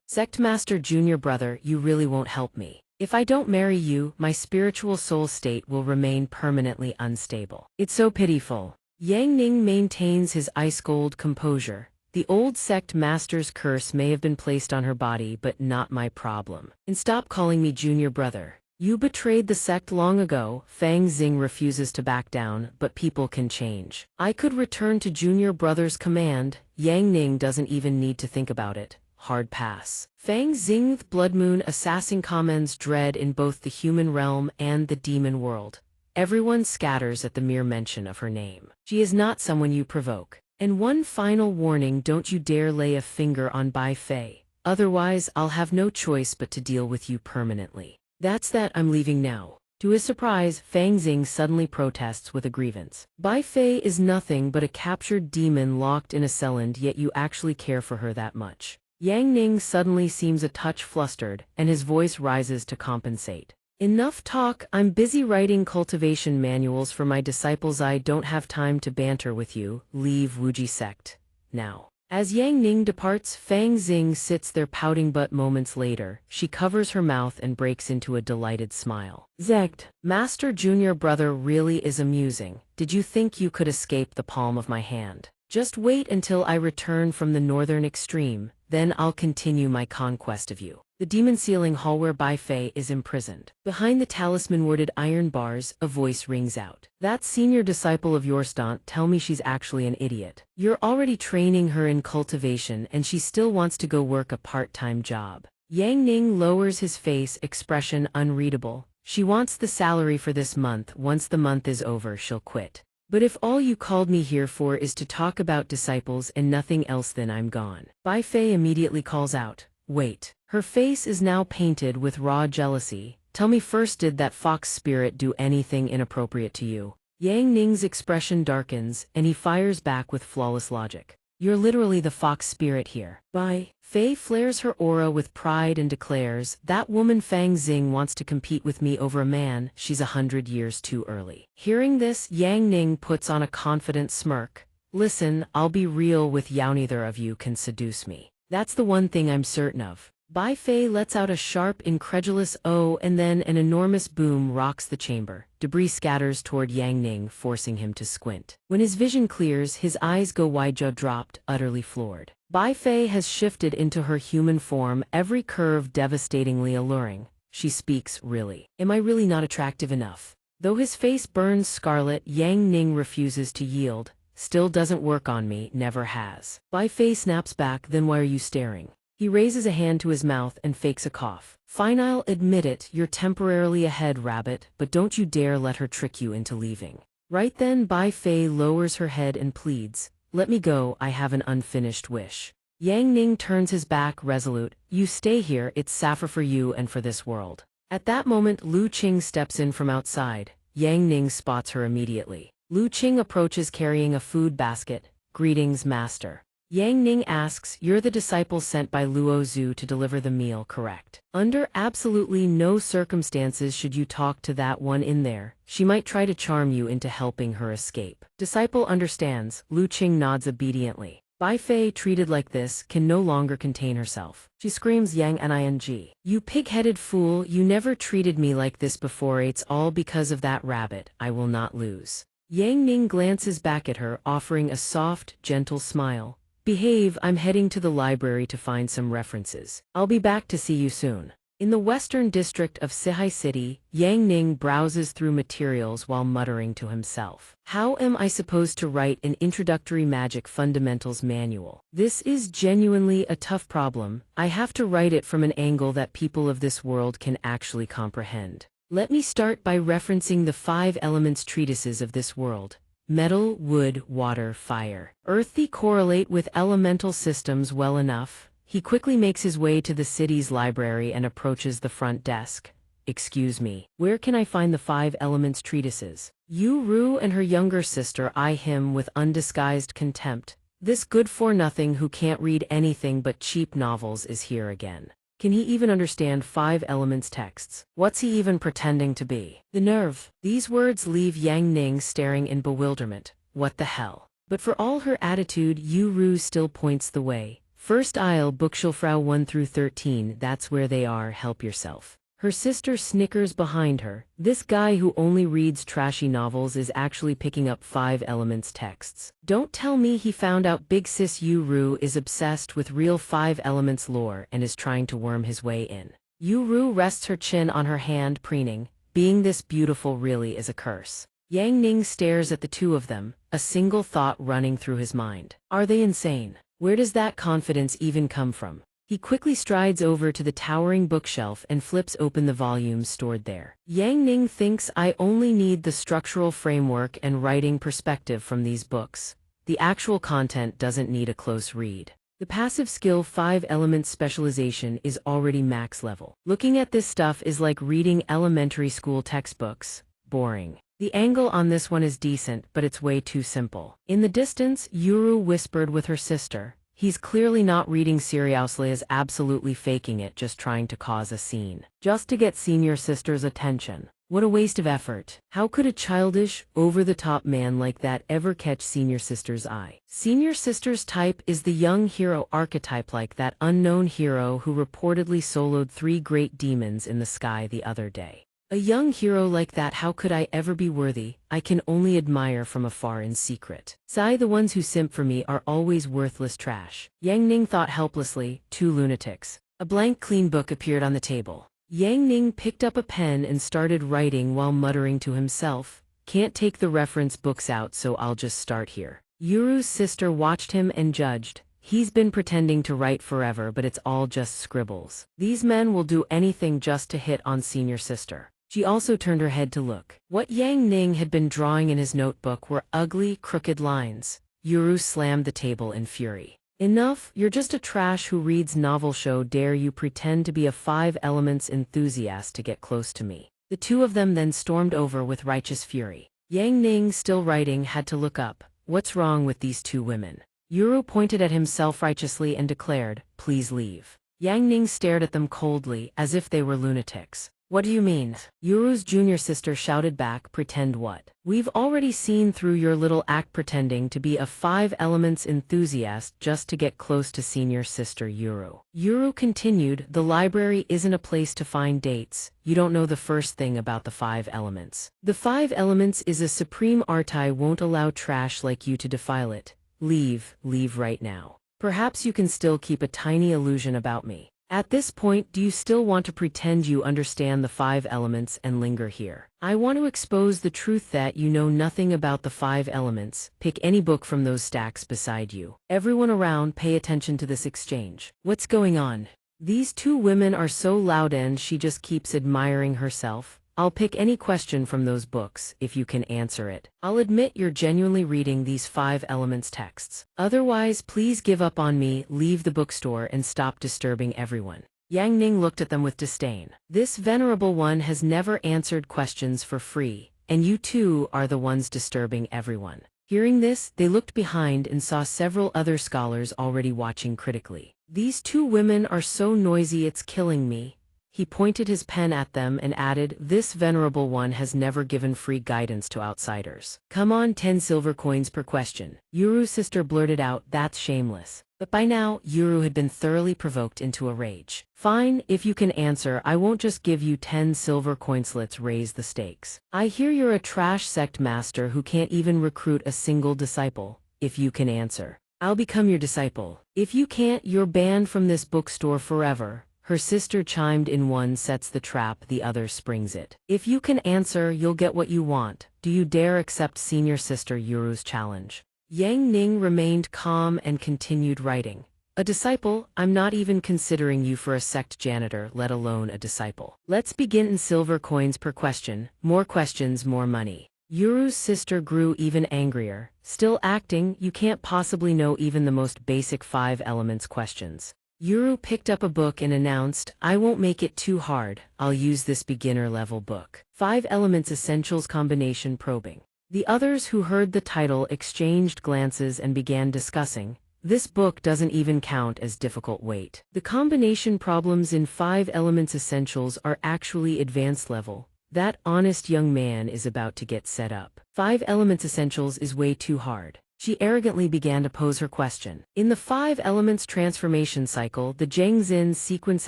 Sect Master Junior Brother, you really won't help me. If I don't marry you, my spiritual soul state will remain permanently unstable. It's so pitiful. Yang Ning maintains his ice-cold composure. The old sect master's curse may have been placed on her body, but not my problem. And stop calling me Junior Brother. You betrayed the sect long ago. Fang Xing refuses to back down, but people can change. I could return to Junior Brother's command. Yang Ning doesn't even need to think about it. Hard pass. Fang Xing's Blood Moon assassin commends dread in both the human realm and the demon world. Everyone scatters at the mere mention of her name. She is not someone you provoke. And one final warning, don't you dare lay a finger on Bai Fei. Otherwise, I'll have no choice but to deal with you permanently. That's that, I'm leaving now. To his surprise, Fang Xing suddenly protests with a grievance. Bai Fei is nothing but a captured demon locked in a cell, and yet you actually care for her that much. Yang Ning suddenly seems a touch flustered, and his voice rises to compensate. Enough talk, I'm busy writing cultivation manuals for my disciples. I don't have time to banter with you. Leave Wuji Sect now. As Yang Ning departs, Fang Xing sits there pouting, but moments later, she covers her mouth and breaks into a delighted smile. Sect Master Junior Brother really is amusing. Did you think you could escape the palm of my hand? Just wait until I return from the northern extreme, then I'll continue my conquest of you. The demon ceiling hall where Bai Fei is imprisoned. Behind the talisman-worded iron bars, a voice rings out. That senior disciple of yours, don't tell me she's actually an idiot. You're already training her in cultivation and she still wants to go work a part-time job. Yang Ning lowers his face, expression unreadable. She wants the salary for this month. Once the month is over, she'll quit. But if all you called me here for is to talk about disciples and nothing else, then I'm gone. Bai Fei immediately calls out, wait. Her face is now painted with raw jealousy. Tell me first, did that fox spirit do anything inappropriate to you? Yang Ning's expression darkens, and he fires back with flawless logic. You're literally the fox spirit here. Bai Fei flares her aura with pride and declares, that woman Fang Xing wants to compete with me over a man. She's 100 years too early. Hearing this, Yang Ning puts on a confident smirk. Listen, I'll be real with you, neither of you can seduce me. That's the one thing I'm certain of. Bai Fei lets out a sharp, incredulous "oh," and then an enormous boom rocks the chamber. Debris scatters toward Yang Ning, forcing him to squint. When his vision clears, his eyes go wide, jaw dropped, utterly floored. Bai Fei has shifted into her human form, every curve devastatingly alluring. she speaks, really. Am I really not attractive enough? Though his face burns scarlet, Yang Ning refuses to yield. Still doesn't work on me, never has. Bai Fei snaps back, then why are you staring? He raises a hand to his mouth and fakes a cough. Fine, I'll admit it, you're temporarily ahead, rabbit, but don't you dare let her trick you into leaving. Right then, Bai Fei lowers her head and pleads, let me go, I have an unfinished wish. Yang Ning turns his back, resolute, you stay here, it's safer for you and for this world. At that moment, Lu Qing steps in from outside. Yang Ning spots her immediately. Lu Qing approaches carrying a food basket. Greetings, master. Yang Ning asks, you're the disciple sent by Luo Zhu to deliver the meal, correct? Under absolutely no circumstances should you talk to that one in there. She might try to charm you into helping her escape. Disciple understands. Lu Qing nods obediently. Bai Fei, treated like this, can no longer contain herself. She screams, Yang Ning. You pig-headed fool, you never treated me like this before, it's all because of that rabbit, I will not lose. Yang Ning glances back at her, offering a soft, gentle smile. Behave, I'm heading to the library to find some references. I'll be back to see you soon. In the western district of Sihai City, Yang Ning browses through materials while muttering to himself. How am I supposed to write an introductory magic fundamentals manual? This is genuinely a tough problem. I have to write it from an angle that people of this world can actually comprehend. Let me start by referencing the 5 elements treatises of this world. Metal, wood, water, fire. Earthy correlate with elemental systems well enough. He quickly makes his way to the city's library and approaches the front desk. Excuse me, where can I find the 5 elements treatises? Yu Ru and her younger sister eye him with undisguised contempt. This good-for-nothing who can't read anything but cheap novels is here again. Can he even understand 5 elements texts? What's he even pretending to be? The nerve. These words leave Yang Ning staring in bewilderment. What the hell? But for all her attitude, Yu Ru still points the way. First aisle, bookshelfrau 1 through 13, that's where they are, help yourself. Her sister snickers behind her. This guy who only reads trashy novels is actually picking up 5 elements texts. Don't tell me he found out big sis Yu Ru is obsessed with real 5 elements lore and is trying to worm his way in. Yu Ru rests her chin on her hand, preening, being this beautiful really is a curse. Yang Ning stares at the two of them, a single thought running through his mind. Are they insane? Where does that confidence even come from? He quickly strides over to the towering bookshelf and flips open the volumes stored there. Yang Ning thinks I only need the structural framework and writing perspective from these books. The actual content doesn't need a close read. The passive skill 5 elements specialization is already max level. Looking at this stuff is like reading elementary school textbooks. Boring. The angle on this one is decent, but it's way too simple. In the distance, Yuru whispered with her sister. He's clearly not reading seriously, is absolutely faking it, just trying to cause a scene. Just to get senior sister's attention. What a waste of effort. How could a childish, over-the-top man like that ever catch senior sister's eye? Senior sister's type is the young hero archetype, like that unknown hero who reportedly soloed 3 great demons in the sky the other day. A young hero like that, how could I ever be worthy? I can only admire from afar in secret. Sigh, the ones who simp for me are always worthless trash. Yang Ning thought helplessly, 2 lunatics. A blank clean book appeared on the table. Yang Ning picked up a pen and started writing while muttering to himself, can't take the reference books out, so I'll just start here. Yuru's sister watched him and judged. He's been pretending to write forever, but it's all just scribbles. These men will do anything just to hit on senior sister. She also turned her head to look. What Yang Ning had been drawing in his notebook were ugly, crooked lines. Yuru slammed the table in fury. Enough, you're just a trash who reads novel. Show dare you pretend to be a 5 elements enthusiast to get close to me. The two of them then stormed over with righteous fury. Yang Ning, still writing, had to look up. What's wrong with these 2 women? Yuru pointed at him self-righteously and declared, please leave. Yang Ning stared at them coldly, as if they were lunatics. What do you mean? Yuru's junior sister shouted back, pretend what? We've already seen through your little act pretending to be a 5 elements enthusiast just to get close to senior sister Yuru. Yuru continued, the library isn't a place to find dates. You don't know the first thing about the 5 elements. The 5 elements is a supreme art. I won't allow trash like you to defile it. Leave right now. Perhaps you can still keep a tiny illusion about me. At this point, do you still want to pretend you understand the 5 elements and linger here? I want to expose the truth that you know nothing about the 5 elements. Pick any book from those stacks beside you. Everyone around, pay attention to this exchange. What's going on? These two women are so loud and she just keeps admiring herself. I'll pick any question from those books if you can answer it. I'll admit you're genuinely reading these 5 elements texts. Otherwise, please give up on me, leave the bookstore and stop disturbing everyone. Yang Ning looked at them with disdain. This venerable one has never answered questions for free, and you two are the ones disturbing everyone. Hearing this, they looked behind and saw several other scholars already watching critically. These two women are so noisy it's killing me. He pointed his pen at them and added, this venerable one has never given free guidance to outsiders. Come on, 10 silver coins per question. Yuru's sister blurted out, that's shameless. But by now, Yuru had been thoroughly provoked into a rage. Fine, if you can answer, I won't just give you 10 silver coins. Let's raise the stakes. I hear you're a trash sect master who can't even recruit a single disciple. If you can answer, I'll become your disciple. If you can't, you're banned from this bookstore forever. Her sister chimed in. One sets the trap, the other springs it. If you can answer, you'll get what you want. Do you dare accept senior sister Yuru's challenge? Yang Ning remained calm and continued writing. A disciple? I'm not even considering you for a sect janitor, let alone a disciple. Let's begin in silver coins per question. More questions, more money. Yuru's sister grew even angrier. Still acting, you can't possibly know even the most basic 5 elements questions. Yuru picked up a book and announced, I won't make it too hard, I'll use this beginner-level book. 5 Elements Essentials Combination Probing. The others who heard the title exchanged glances and began discussing, this book doesn't even count as difficult. Wait. The combination problems in 5 Elements Essentials are actually advanced level. That honest young man is about to get set up. 5 Elements Essentials is way too hard. She arrogantly began to pose her question. In the 5 elements transformation cycle, the Zhengzin sequence,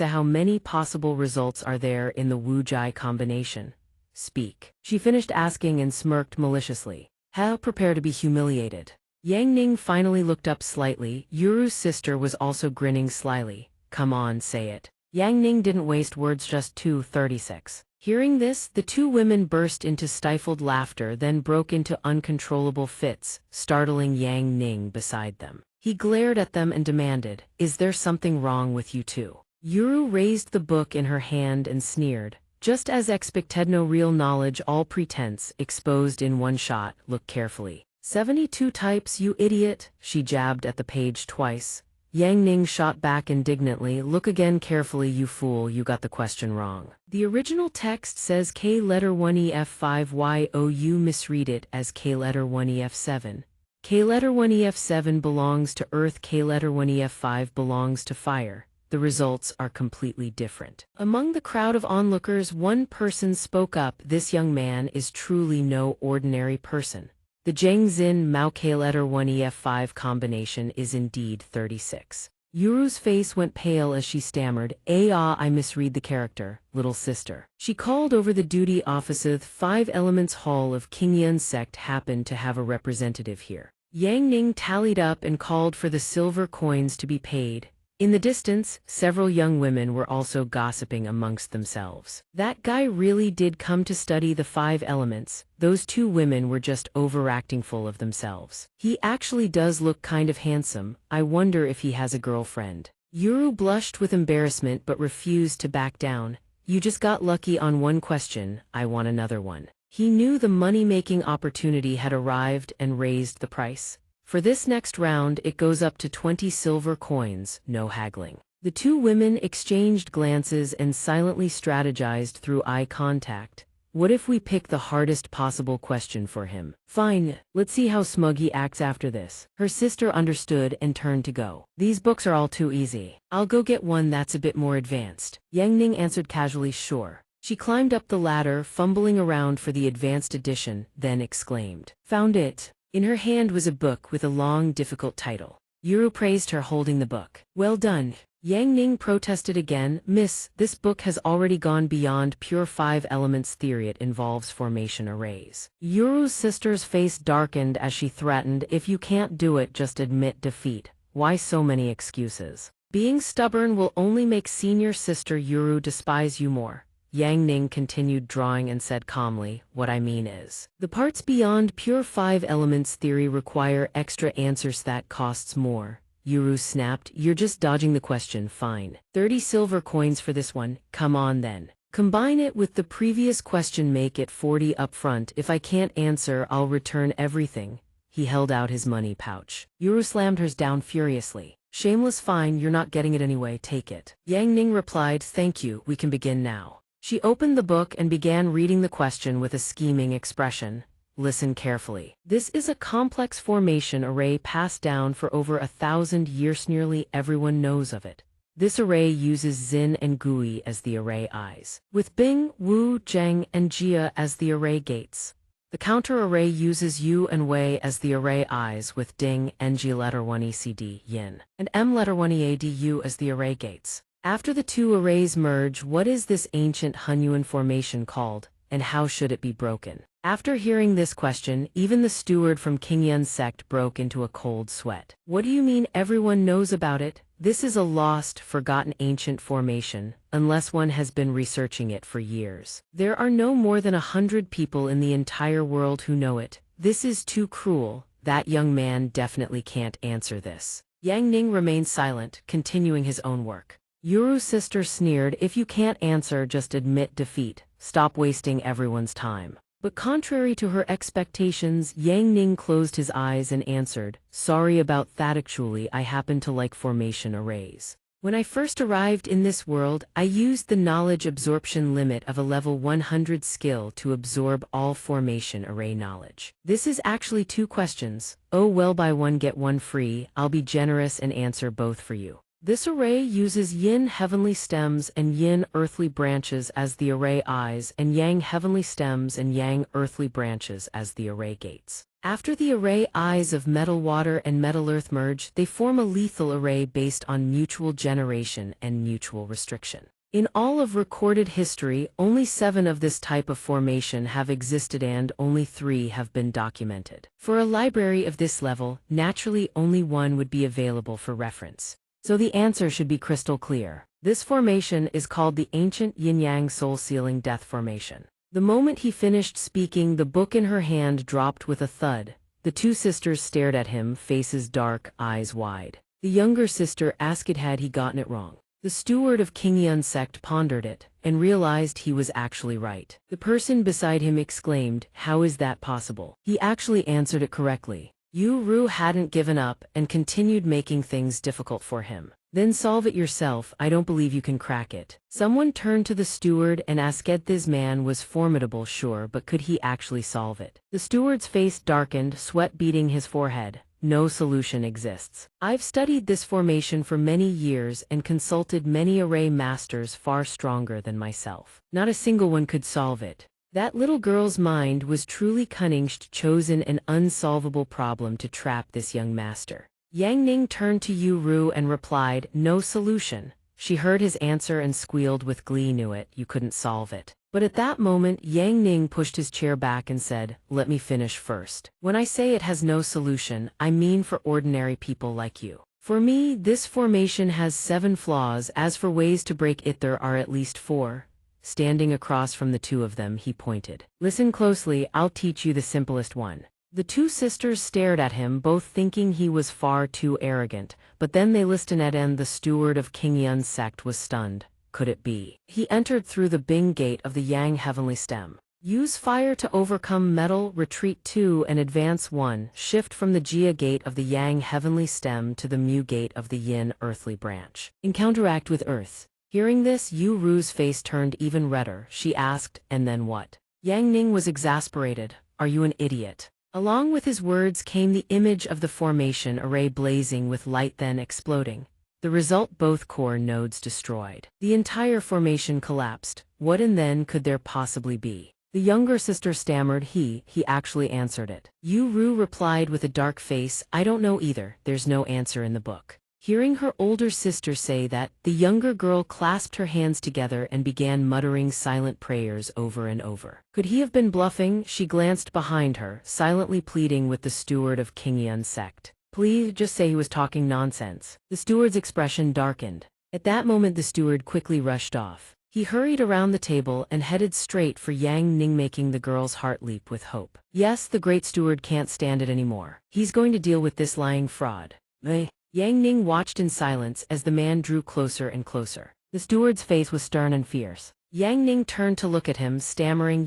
how many possible results are there in the wuxia combination? Speak. She finished asking and smirked maliciously. How prepare to be humiliated. Yang Ning finally looked up slightly. Yuru's sister was also grinning slyly. Come on, say it. Yang Ning didn't waste words, just 236. Hearing this, the two women burst into stifled laughter, then broke into uncontrollable fits, startling Yang Ning beside them. He glared at them and demanded, is there something wrong with you two? Yuru raised the book in her hand and sneered, just as expected. No real knowledge, all pretense, exposed in one shot. Look carefully. 72 types, you idiot, she jabbed at the page twice. Yang Ning shot back indignantly, look again carefully, you fool, you got the question wrong. The original text says K letter 1EF5 you misread it as K letter 1EF7. K letter 1EF7 belongs to earth, K letter 1EF5 belongs to fire. The results are completely different. Among the crowd of onlookers, one person spoke up, this young man is truly no ordinary person. The Zhengzin Mao K letter 1EF5 combination is indeed 36. Yuru's face went pale as she stammered, I misread the character, little sister. She called over the duty officer. 5 Elements Hall of Qingyun Sect happened to have a representative here. Yang Ning tallied up and called for the silver coins to be paid. In the distance, several young women were also gossiping amongst themselves. That guy really did come to study the 5 elements. Those two women were just overacting, full of themselves. He actually does look kind of handsome. I wonder if he has a girlfriend. Yuru blushed with embarrassment but refused to back down. You just got lucky on one question, I want another one. He knew the money-making opportunity had arrived and raised the price. For this next round, it goes up to 20 silver coins, no haggling. The two women exchanged glances and silently strategized through eye contact. What if we pick the hardest possible question for him? Fine, let's see how smug he acts after this. Her sister understood and turned to go. These books are all too easy. I'll go get one that's a bit more advanced. Yang Ning answered casually, sure. She climbed up the ladder, fumbling around for the advanced edition, then exclaimed, found it. In her hand was a book with a long, difficult title. Yuru praised her, holding the book. Well done. Yang Ning protested again, Miss, this book has already gone beyond pure 5 elements theory. It involves formation arrays. Yuru's sister's face darkened as she threatened, if you can't do it, just admit defeat. Why so many excuses? Being stubborn will only make senior sister Yuru despise you more. Yang Ning continued drawing and said calmly, what I mean is, the parts beyond pure five elements theory require extra answers that costs more. Yuru snapped, you're just dodging the question, fine. 30 silver coins for this one, come on then. Combine it with the previous question, make it 40 up front. If I can't answer, I'll return everything. He held out his money pouch. Yuru slammed hers down furiously. Shameless, fine, you're not getting it anyway, take it. Yang Ning replied, thank you, we can begin now. She opened the book and began reading the question with a scheming expression. Listen carefully. This is a complex formation array passed down for over 1,000 years. Nearly everyone knows of it. This array uses Xin and Gui as the array eyes, with Bing, Wu, Zheng, and Jia as the array gates. The counter array uses Yu and Wei as the array eyes, with Ding, Ng letter 1 ECD, Yin, and M letter 1 EADU as the array gates. After the two arrays merge, what is this ancient Hunyuan formation called, and how should it be broken? After hearing this question, even the steward from Qingyun Sect broke into a cold sweat. What do you mean everyone knows about it? This is a lost, forgotten ancient formation, unless one has been researching it for years. There are no more than 100 people in the entire world who know it. This is too cruel. That young man definitely can't answer this. Yang Ning remained silent, continuing his own work. Yuru's sister sneered, if you can't answer, just admit defeat. Stop wasting everyone's time. But contrary to her expectations, Yang Ning closed his eyes and answered, sorry about that, actually I happen to like formation arrays. When I first arrived in this world, I used the knowledge absorption limit of a level 100 skill to absorb all formation array knowledge. This is actually 2 questions. Oh well, buy one get one free. I'll be generous and answer both for you. This array uses Yin heavenly stems and Yin earthly branches as the array eyes, and Yang heavenly stems and Yang earthly branches as the array gates. After the array eyes of metal water and metal earth merge, they form a lethal array based on mutual generation and mutual restriction. In all of recorded history, only 7 of this type of formation have existed and only 3 have been documented. For a library of this level, naturally only one would be available for reference. So the answer should be crystal clear. This formation is called the ancient yin-yang soul-sealing death formation. The moment he finished speaking, the book in her hand dropped with a thud. The 2 sisters stared at him, faces dark, eyes wide. The younger sister asked had he gotten it wrong. The steward of Qingyun Sect pondered it, and realized he was actually right. The person beside him exclaimed, how is that possible? He actually answered it correctly. Yu Ru hadn't given up, and continued making things difficult for him. Then solve it yourself, I don't believe you can crack it. Someone turned to the steward and asked, this man was formidable, sure, but could he actually solve it? The steward's face darkened, sweat beading his forehead. No solution exists. I've studied this formation for many years and consulted many array masters far stronger than myself. Not a single one could solve it. That little girl's mind was truly cunning. She'd chosen an unsolvable problem to trap this young master. Yang Ning turned to Yu Ru and replied, no solution. She heard his answer and squealed with glee, knew it, you couldn't solve it. But at that moment, Yang Ning pushed his chair back and said, let me finish first. When I say it has no solution, I mean for ordinary people like you. For me, this formation has 7 flaws. As for ways to break it, there are at least 4. Standing across from the 2 of them, he pointed. Listen closely, I'll teach you the simplest one. The 2 sisters stared at him, both thinking he was far too arrogant, but then they listened at and the steward of Qingyun Sect was stunned. Could it be? He entered through the Bing gate of the Yang heavenly stem. Use fire to overcome metal, retreat 2 and advance 1, shift from the Jia gate of the Yang heavenly stem to the Mu gate of the Yin earthly branch. Counteract with earth. Hearing this, Yu Ru's face turned even redder. She asked, and then what? Yang Ning was exasperated. Are you an idiot? Along with his words came the image of the formation array blazing with light then exploding. The result, both core nodes destroyed. The entire formation collapsed. What and then could there possibly be? The younger sister stammered, he actually answered it. Yu Ru replied with a dark face, I don't know either, there's no answer in the book. Hearing her older sister say that, the younger girl clasped her hands together and began muttering silent prayers over and over. Could he have been bluffing? She glanced behind her, silently pleading with the steward of Qingyun Sect. Please just say he was talking nonsense. The steward's expression darkened. At that moment the steward quickly rushed off. He hurried around the table and headed straight for Yang Ning, making the girl's heart leap with hope. Yes, the great steward can't stand it anymore. He's going to deal with this lying fraud. Yang Ning watched in silence as the man drew closer and closer. The steward's face was stern and fierce. Yang Ning turned to look at him, stammering,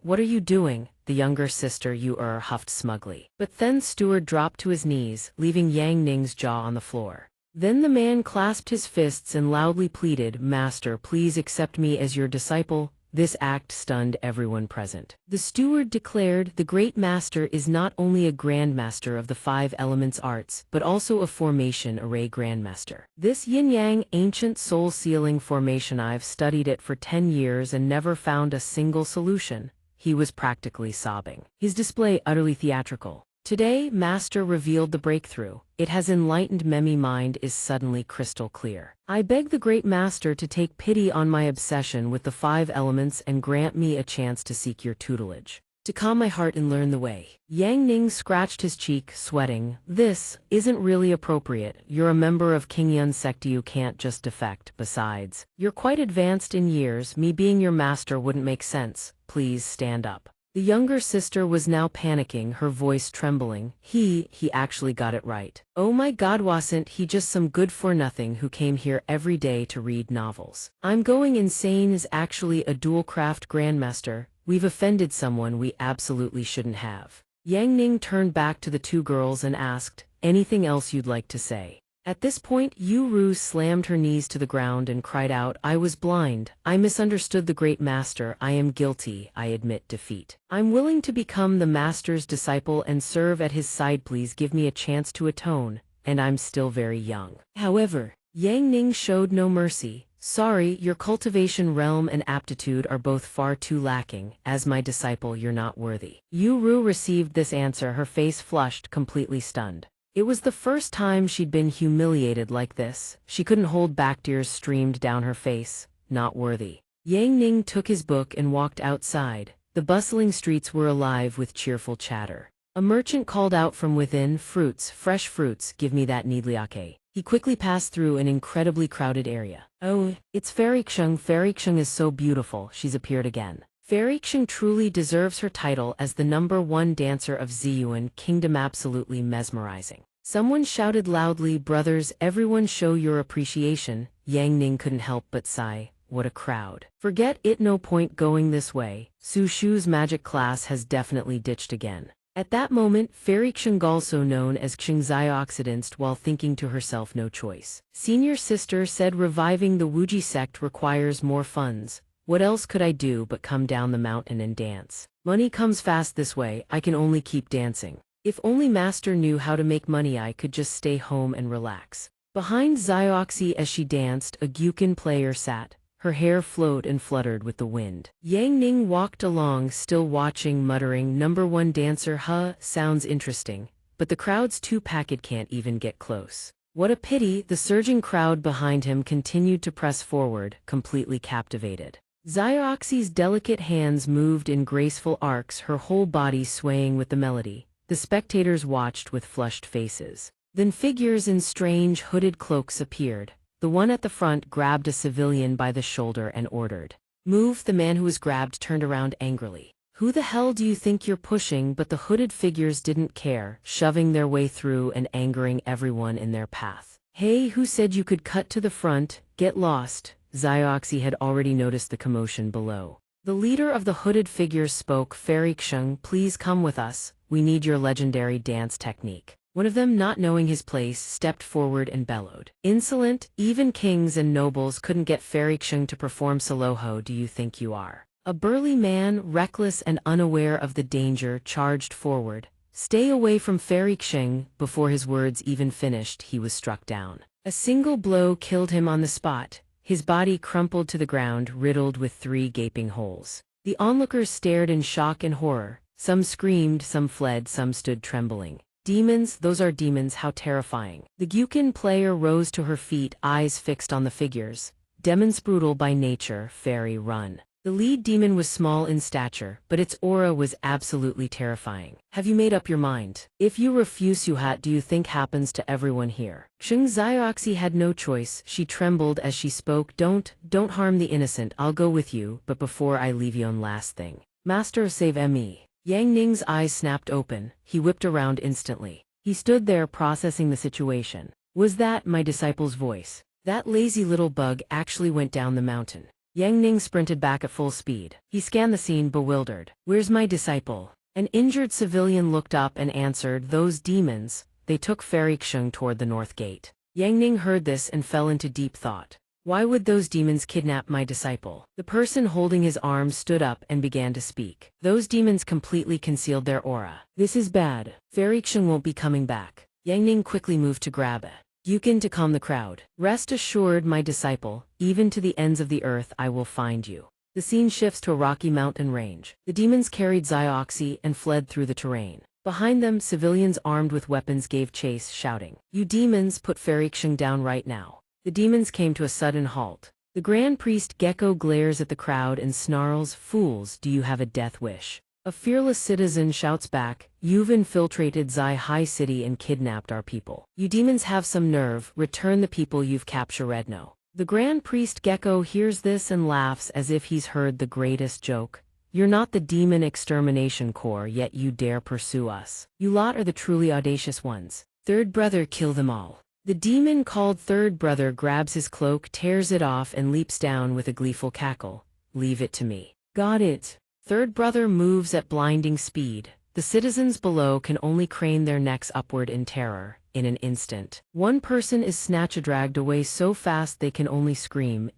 what are you doing? The younger sister huffed smugly. But then steward dropped to his knees, leaving Yang Ning's jaw on the floor. Then the man clasped his fists and loudly pleaded, Master, please accept me as your disciple. This act stunned everyone present. The steward declared, the great master is not only a grandmaster of the 5 elements arts, but also a formation array grandmaster. This yin-yang ancient soul-sealing formation, I've studied it for 10 years and never found a single solution. He was practically sobbing. His display utterly theatrical. Today, Master revealed the breakthrough. It has enlightened me. Mind is suddenly crystal clear. I beg the great Master to take pity on my obsession with the 5 elements and grant me a chance to seek your tutelage, to calm my heart and learn the way. Yang Ning scratched his cheek, sweating. This isn't really appropriate. You're a member of King Yun's sect. You can't just defect. Besides, you're quite advanced in years. Me being your master wouldn't make sense. Please stand up. The younger sister was now panicking, her voice trembling. He actually got it right. Oh my God, wasn't he just some good-for-nothing who came here every day to read novels? I'm going insane. Is actually a dual-craft grandmaster. We've offended someone we absolutely shouldn't have. Yang Ning turned back to the 2 girls and asked, anything else you'd like to say? At this point, Ru slammed her knees to the ground and cried out, I was blind. I misunderstood the great master. I am guilty. I admit defeat. I'm willing to become the master's disciple and serve at his side. Please give me a chance to atone, and I'm still very young. However, Yang Ning showed no mercy. Sorry, your cultivation realm and aptitude are both far too lacking. As my disciple, you're not worthy. Ru received this answer, her face flushed, completely stunned. It was the first time she'd been humiliated like this. She couldn't hold back, tears streamed down her face. Not worthy. Yang Ning took his book and walked outside. The bustling streets were alive with cheerful chatter. A merchant called out from within, fruits, fresh fruits, give me that needliake. He quickly passed through an incredibly crowded area. Oh, it's Fairyxing. Fairyxing is so beautiful. She's appeared again. Fairyxing truly deserves her title as the #1 dancer of Ziyuan Kingdom, absolutely mesmerizing. Someone shouted loudly, brothers, everyone show your appreciation. Yang Ning couldn't help but sigh. What a crowd. Forget it, no point going this way. Su Shu's magic class has definitely ditched again. At that moment, Fairyxing, also known as xianxia, oxidized while thinking to herself, no choice. Senior sister said reviving the wuxia sect requires more funds. What else could I do but come down the mountain and dance? Money comes fast this way. I can only keep dancing. If only master knew how to make money, I could just stay home and relax. Behind Xiaoxi as she danced, a Guqin player sat. Her hair flowed and fluttered with the wind. Yang Ning walked along, still watching, muttering, #1 dancer, sounds interesting. But the crowd's too packed, can't even get close. What a pity. The surging crowd behind him continued to press forward, completely captivated. Xiaoxi's delicate hands moved in graceful arcs, her whole body swaying with the melody. The spectators watched with flushed faces. Then figures in strange hooded cloaks appeared. The one at the front grabbed a civilian by the shoulder and ordered, "Move." The man who was grabbed turned around angrily. "Who the hell do you think you're pushing?" But the hooded figures didn't care, shoving their way through and angering everyone in their path. "Hey, who said you could cut to the front? Get lost." Xiaoxi had already noticed the commotion below. The leader of the hooded figures spoke, "Fairyxing, please come with us. We need your legendary dance technique." One of them, not knowing his place, stepped forward and bellowed, "Insolent, even kings and nobles couldn't get Fairyxing to perform solo. Who do you think you are?" A burly man, reckless and unaware of the danger, charged forward. "Stay away from Fairyxing." Before his words even finished, he was struck down. A single blow killed him on the spot. His body crumpled to the ground, riddled with 3 gaping holes. The onlookers stared in shock and horror. Some screamed, some fled, some stood trembling. "Demons, those are demons, how terrifying." The Guqin player rose to her feet, eyes fixed on the figures. "Demons brutal by nature, fairy run." The lead demon was small in stature, but its aura was absolutely terrifying. Have you made up your mind? If you refuse, what do you think happens to everyone here? Xianxia had no choice. She trembled as she spoke. Don't harm the innocent. I'll go with you, but before I leave you, one last thing. Master, save me. Yang Ning's eyes snapped open. He whipped around instantly. He stood there processing the situation. Was that my disciple's voice? That lazy little bug actually went down the mountain. Yang Ning sprinted back at full speed. He scanned the scene, bewildered. Where's my disciple? An injured civilian looked up and answered, those demons. They took Fairy Xing toward the north gate. Yang Ning heard this and fell into deep thought. Why would those demons kidnap my disciple? The person holding his arm stood up and began to speak. Those demons completely concealed their aura. This is bad. Fairy Xing won't be coming back. Yang Ning quickly moved to grab it. Yukin to calm the crowd. Rest assured, my disciple, even to the ends of the earth I will find you. The scene shifts to a rocky mountain range. The demons carried xianxia and fled through the terrain. Behind them, civilians armed with weapons gave chase, shouting, you demons, put Fairy Xing down right now. The demons came to a sudden halt. The Grand Priest Gecko glares at the crowd and snarls, fools, do you have a death wish? A fearless citizen shouts back, you've infiltrated Zai Hai City and kidnapped our people. You demons have some nerve, return the people you've captured. No. The Grand Priest Gecko hears this and laughs as if he's heard the greatest joke. You're not the Demon Extermination Corps, yet you dare pursue us. You lot are the truly audacious ones. Third brother, kill them all. The demon called Third Brother grabs his cloak, tears it off and leaps down with a gleeful cackle. Leave it to me. Got it. Third Brother moves at blinding speed. The citizens below can only crane their necks upward in terror. In an instant, one person is dragged away so fast they can only scream,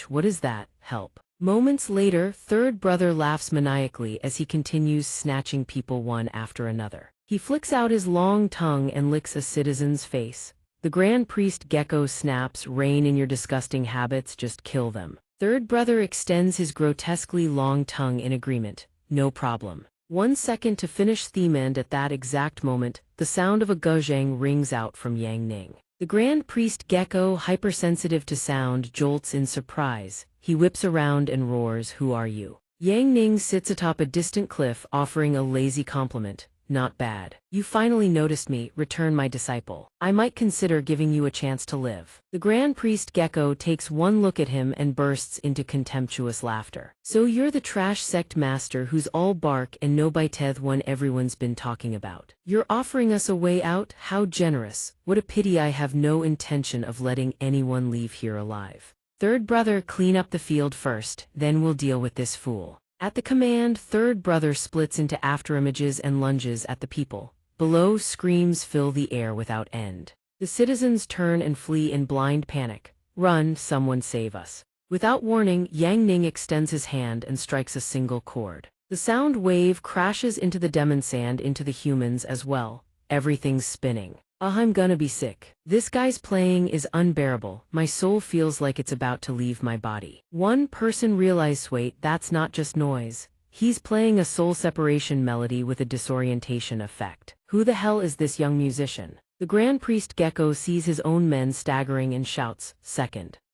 what is that? Help. Moments later, Third Brother laughs maniacally as he continues snatching people one after another. He flicks out his long tongue and licks a citizen's face. The Grand Priest Gecko snaps, rein in your disgusting habits, just kill them. Third Brother extends his grotesquely long tongue in agreement. No problem. 1 second to finish theme, and at that exact moment, the sound of a guzheng rings out from Yang Ning. The Grand Priest Gecko, hypersensitive to sound, jolts in surprise. He whips around and roars, who are you? Yang Ning sits atop a distant cliff, offering a lazy compliment. Not bad. You finally noticed me, return my disciple. I might consider giving you a chance to live. The Grand Priest Gecko takes one look at him and bursts into contemptuous laughter. So you're the trash sect master who's all bark and no bite one everyone's been talking about. You're offering us a way out? How generous. What a pity, I have no intention of letting anyone leave here alive. Third Brother, clean up the field first, then we'll deal with this fool. At the command, Third Brother splits into afterimages and lunges at the people. Below, screams fill the air without end. The citizens turn and flee in blind panic. Run, someone save us. Without warning, Yang Ning extends his hand and strikes a single chord. The sound wave crashes into the demon sand, into the humans as well. Everything's spinning. I'm gonna be sick. This guy's playing is unbearable. My soul feels like it's about to leave my body. One person realized, wait, that's not just noise. He's playing a soul separation melody with a disorientation effect. Who the hell is this young musician? The Grand Priest Gecko sees his own men staggering and shouts,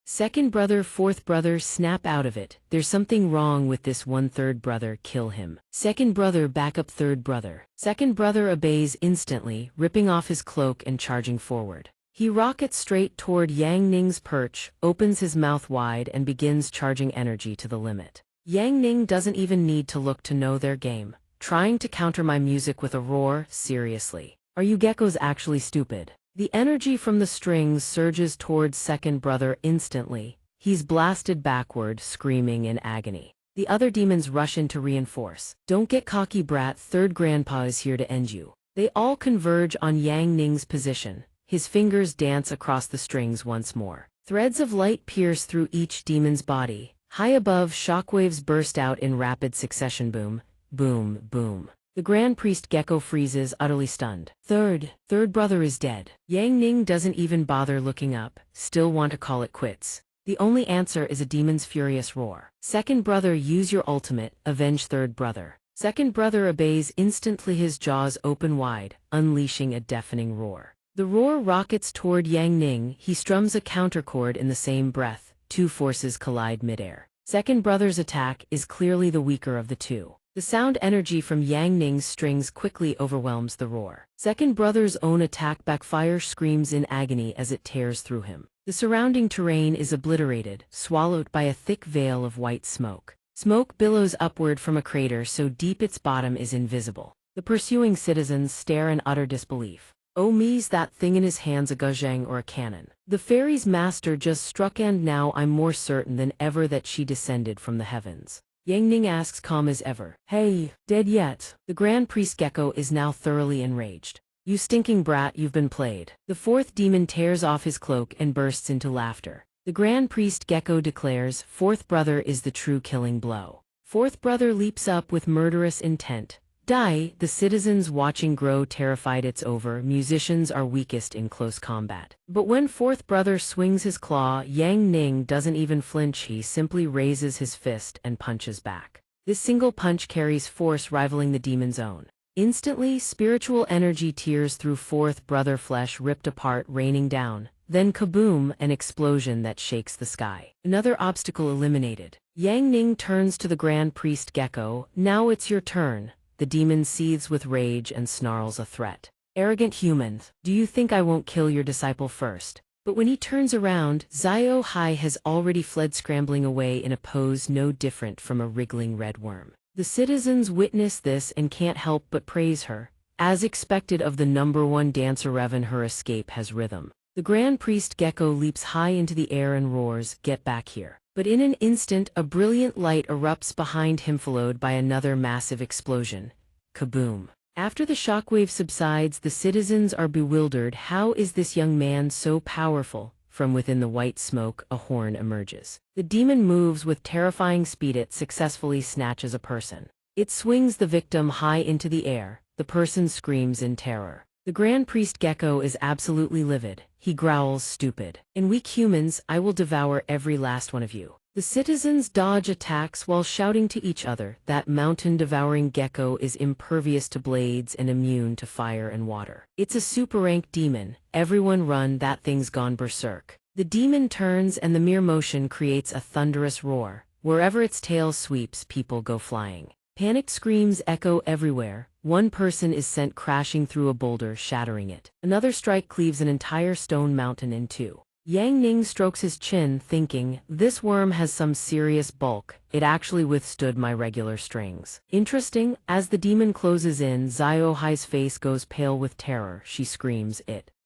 Second brother, fourth brother, snap out of it. There's something wrong with this one. Third brother, kill him. Second brother, back up. Third brother. Second brother obeys instantly, ripping off his cloak and charging forward. He rockets straight toward Yang Ning's perch, opens his mouth wide and begins charging energy to the limit. Yang Ning doesn't even need to look to know their game. Trying to counter my music with a roar? Seriously. Are you geckos actually stupid? The energy from the strings surges towards Second Brother instantly. He's blasted backward, screaming in agony. The other demons rush in to reinforce. Don't get cocky, brat. Third Grandpa is here to end you. They all converge on Yang Ning's position. His fingers dance across the strings once more. Threads of light pierce through each demon's body. High above, shockwaves burst out in rapid succession. Boom, boom, boom. The Grand Priest Gecko freezes, utterly stunned. Third Brother is dead. Yang Ning doesn't even bother looking up, still want to call it quits. The only answer is a demon's furious roar. Second Brother, use your ultimate, avenge Third Brother. Second Brother obeys instantly, his jaws open wide, unleashing a deafening roar. The roar rockets toward Yang Ning, he strums a counterchord in the same breath. Two forces collide midair. Second brother's attack is clearly the weaker of the two. The sound energy from Yang Ning's strings quickly overwhelms the roar. Second brother's own attack backfires, screams in agony as it tears through him. The surrounding terrain is obliterated, swallowed by a thick veil of white smoke. Smoke billows upward from a crater so deep its bottom is invisible. The pursuing citizens stare in utter disbelief. Oh me's that thing in his hands, a guzheng or a cannon. The fairy's master just struck, and now I'm more certain than ever that she descended from the heavens. Yang Ning asks, calm as ever, "Hey, dead yet?" The Grand Priest Gecko is now thoroughly enraged. "You stinking brat, you've been played." The fourth demon tears off his cloak and bursts into laughter. The Grand Priest Gecko declares, "Fourth brother is the true killing blow." Fourth brother leaps up with murderous intent. Die. The citizens watching grow terrified. It's over. Musicians are weakest in close combat. But when fourth brother swings his claw, Yang Ning doesn't even flinch. He simply raises his fist and punches back. This single punch carries force rivaling the demon's own. Instantly, spiritual energy tears through fourth brother, flesh ripped apart, raining down. Then kaboom, an explosion that shakes the sky. Another obstacle eliminated. Yang Ning turns to the Grand Priest Gecko. "Now it's your turn." The demon seethes with rage and snarls a threat. "Arrogant human, do you think I won't kill your disciple first?" But when he turns around, Xiao Hai has already fled, scrambling away in a pose no different from a wriggling red worm. The citizens witness this and can't help but praise her. As expected of the number one dancer Revan, her escape has rhythm. The Grand Priest Gecko leaps high into the air and roars, "Get back here." But in an instant, a brilliant light erupts behind him, followed by another massive explosion. Kaboom! After the shockwave subsides, the citizens are bewildered. How is this young man so powerful? From within the white smoke, a horn emerges. The demon moves with terrifying speed. It successfully snatches a person. It swings the victim high into the air. The person screams in terror. The Grand Priest Gecko is absolutely livid. He growls, "Stupid and weak humans, I will devour every last one of you." The citizens dodge attacks while shouting to each other. That mountain-devouring gecko is impervious to blades and immune to fire and water. It's a super-ranked demon. Everyone run, that thing's gone berserk. The demon turns and the mere motion creates a thunderous roar. Wherever its tail sweeps, people go flying. Panicked screams echo everywhere. One person is sent crashing through a boulder, shattering it. Another strike cleaves an entire stone mountain in two. Yang Ning strokes his chin, thinking, "This worm has some serious bulk. It actually withstood my regular strings." Interesting. As the demon closes in, Xiao Hai's face goes pale with terror. She screams,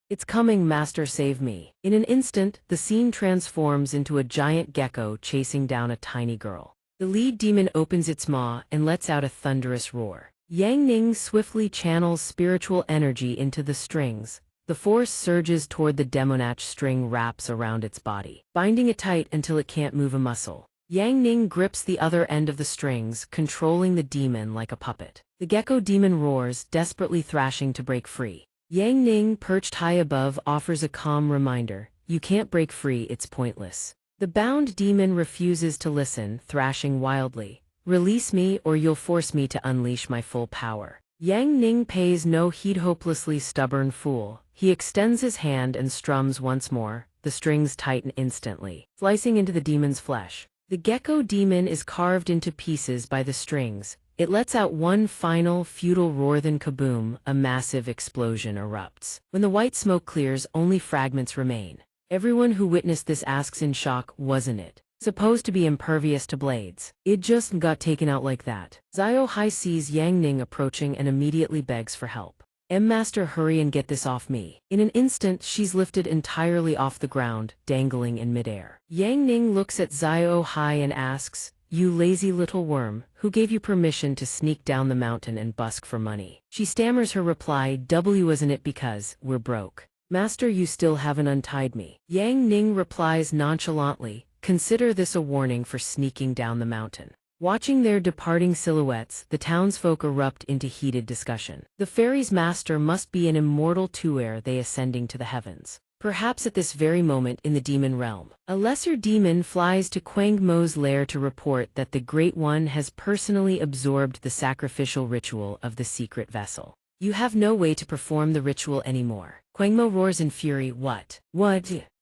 It's coming, master, save me." In an instant, the scene transforms into a giant gecko chasing down a tiny girl. The lead demon opens its maw and lets out a thunderous roar. Yang Ning swiftly channels spiritual energy into the strings. The force surges toward the demonach. String wraps around its body, binding it tight until it can't move a muscle. Yang Ning grips the other end of the strings, controlling the demon like a puppet. The gecko demon roars, desperately thrashing to break free. Yang Ning, perched high above, offers a calm reminder. "You can't break free, it's pointless." The bound demon refuses to listen, thrashing wildly. "Release me or you'll force me to unleash my full power." Yang Ning pays no heed. Hopelessly stubborn fool. He extends his hand and strums once more. The strings tighten instantly, slicing into the demon's flesh. The gecko demon is carved into pieces by the strings. It lets out one final, futile roar, then kaboom, a massive explosion erupts. When the white smoke clears, only fragments remain. Everyone who witnessed this asks in shock, "Wasn't it supposed to be impervious to blades? It just got taken out like that." Xiao Hai sees Yang Ning approaching and immediately begs for help. "Master, hurry and get this off me." In an instant, she's lifted entirely off the ground, dangling in midair. Yang Ning looks at Xiao Hai and asks, "You lazy little worm, who gave you permission to sneak down the mountain and busk for money?" She stammers her reply, "Isn't it because we're broke? Master, you still haven't untied me." Yang Ning replies nonchalantly, "Consider this a warning for sneaking down the mountain." Watching their departing silhouettes, the townsfolk erupt into heated discussion. The fairy's master must be an immortal too. Are they ascending to the heavens? Perhaps at this very moment in the demon realm. A lesser demon flies to Quang Mo's lair to report that the Great One has personally absorbed the sacrificial ritual of the secret vessel. "You have no way to perform the ritual anymore." Quang Mo roars in fury, What?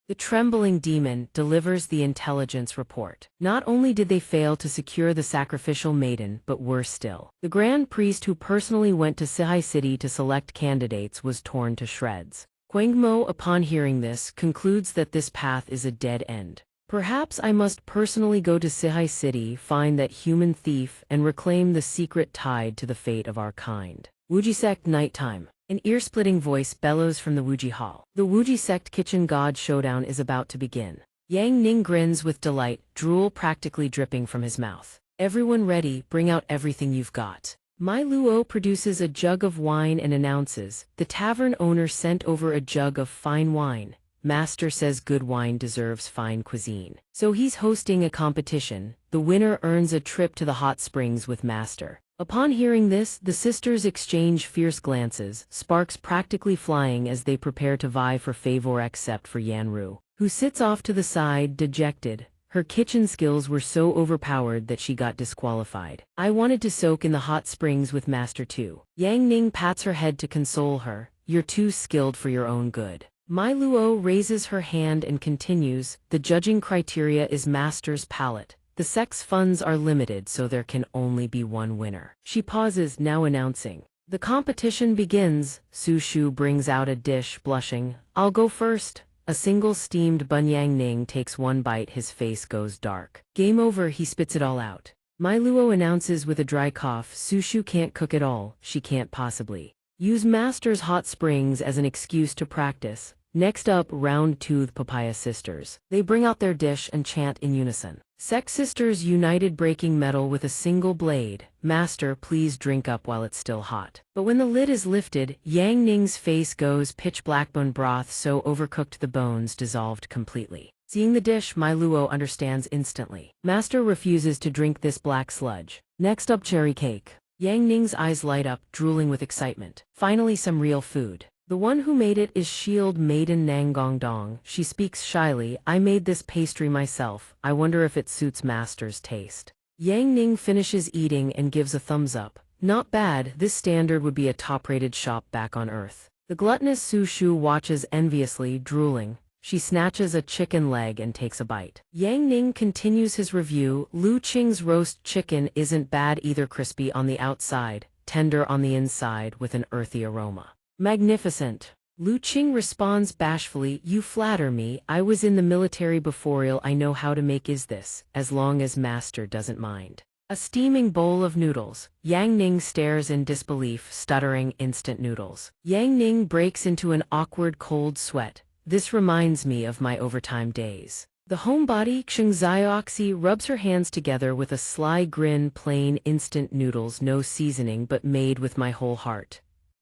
The trembling demon delivers the intelligence report. Not only did they fail to secure the sacrificial maiden, but worse still. The grand priest who personally went to Sihai City to select candidates was torn to shreds. Quangmo, upon hearing this, concludes that this path is a dead end. Perhaps I must personally go to Sihai City, find that human thief, and reclaim the secret tied to the fate of our kind. Wuji Sect nighttime. An ear-splitting voice bellows from the Wuji Hall. The Wuji Sect Kitchen God Showdown is about to begin. Yang Ning grins with delight, drool practically dripping from his mouth. Everyone ready, bring out everything you've got. Mai Luo produces a jug of wine and announces, the tavern owner sent over a jug of fine wine. Master says good wine deserves fine cuisine. So he's hosting a competition. The winner earns a trip to the hot springs with Master. Upon hearing this, the sisters exchange fierce glances, sparks practically flying as they prepare to vie for favor except for Yanru, who sits off to the side, dejected. Her kitchen skills were so overpowered that she got disqualified. I wanted to soak in the hot springs with Master too. Yang Ning pats her head to console her. You're too skilled for your own good. Mai Luo raises her hand and continues, the judging criteria is Master's palate. The Sect's funds are limited, so there can only be one winner. She pauses, now announcing. The competition begins. Su Shu brings out a dish, blushing. I'll go first. A single steamed bun. Yang Ning takes one bite, his face goes dark. Game over, he spits it all out. Mai Luo announces with a dry cough, Su Shu can't cook at all, she can't possibly use Master's hot springs as an excuse to practice. Next up, round-toothed papaya sisters. They bring out their dish and chant in unison. Sect sisters united, breaking metal with a single blade. Master, please drink up while it's still hot. But when the lid is lifted, Yang Ning's face goes pitch black. Bone broth so overcooked the bones dissolved completely. Seeing the dish, Mai Luo understands instantly. Master refuses to drink this black sludge. Next up, cherry cake. Yang Ning's eyes light up, drooling with excitement. Finally, some real food. The one who made it is Shield Maiden Nanggong Dong. She speaks shyly, I made this pastry myself. I wonder if it suits Master's taste. Yang Ning finishes eating and gives a thumbs up. Not bad, this standard would be a top-rated shop back on Earth. The gluttonous Su Shu watches enviously, drooling. She snatches a chicken leg and takes a bite. Yang Ning continues his review. Lu Qing's roast chicken isn't bad either, crispy on the outside, tender on the inside with an earthy aroma. Magnificent. Lu Qing responds bashfully, you flatter me, I was in the military before. I know how to make is this, as long as Master doesn't mind. A steaming bowl of noodles. Yang Ning stares in disbelief, stuttering, instant noodles. Yang Ning breaks into an awkward cold sweat. This reminds me of my overtime days. The homebody, xianxia, rubs her hands together with a sly grin. Plain instant noodles, no seasoning, but made with my whole heart.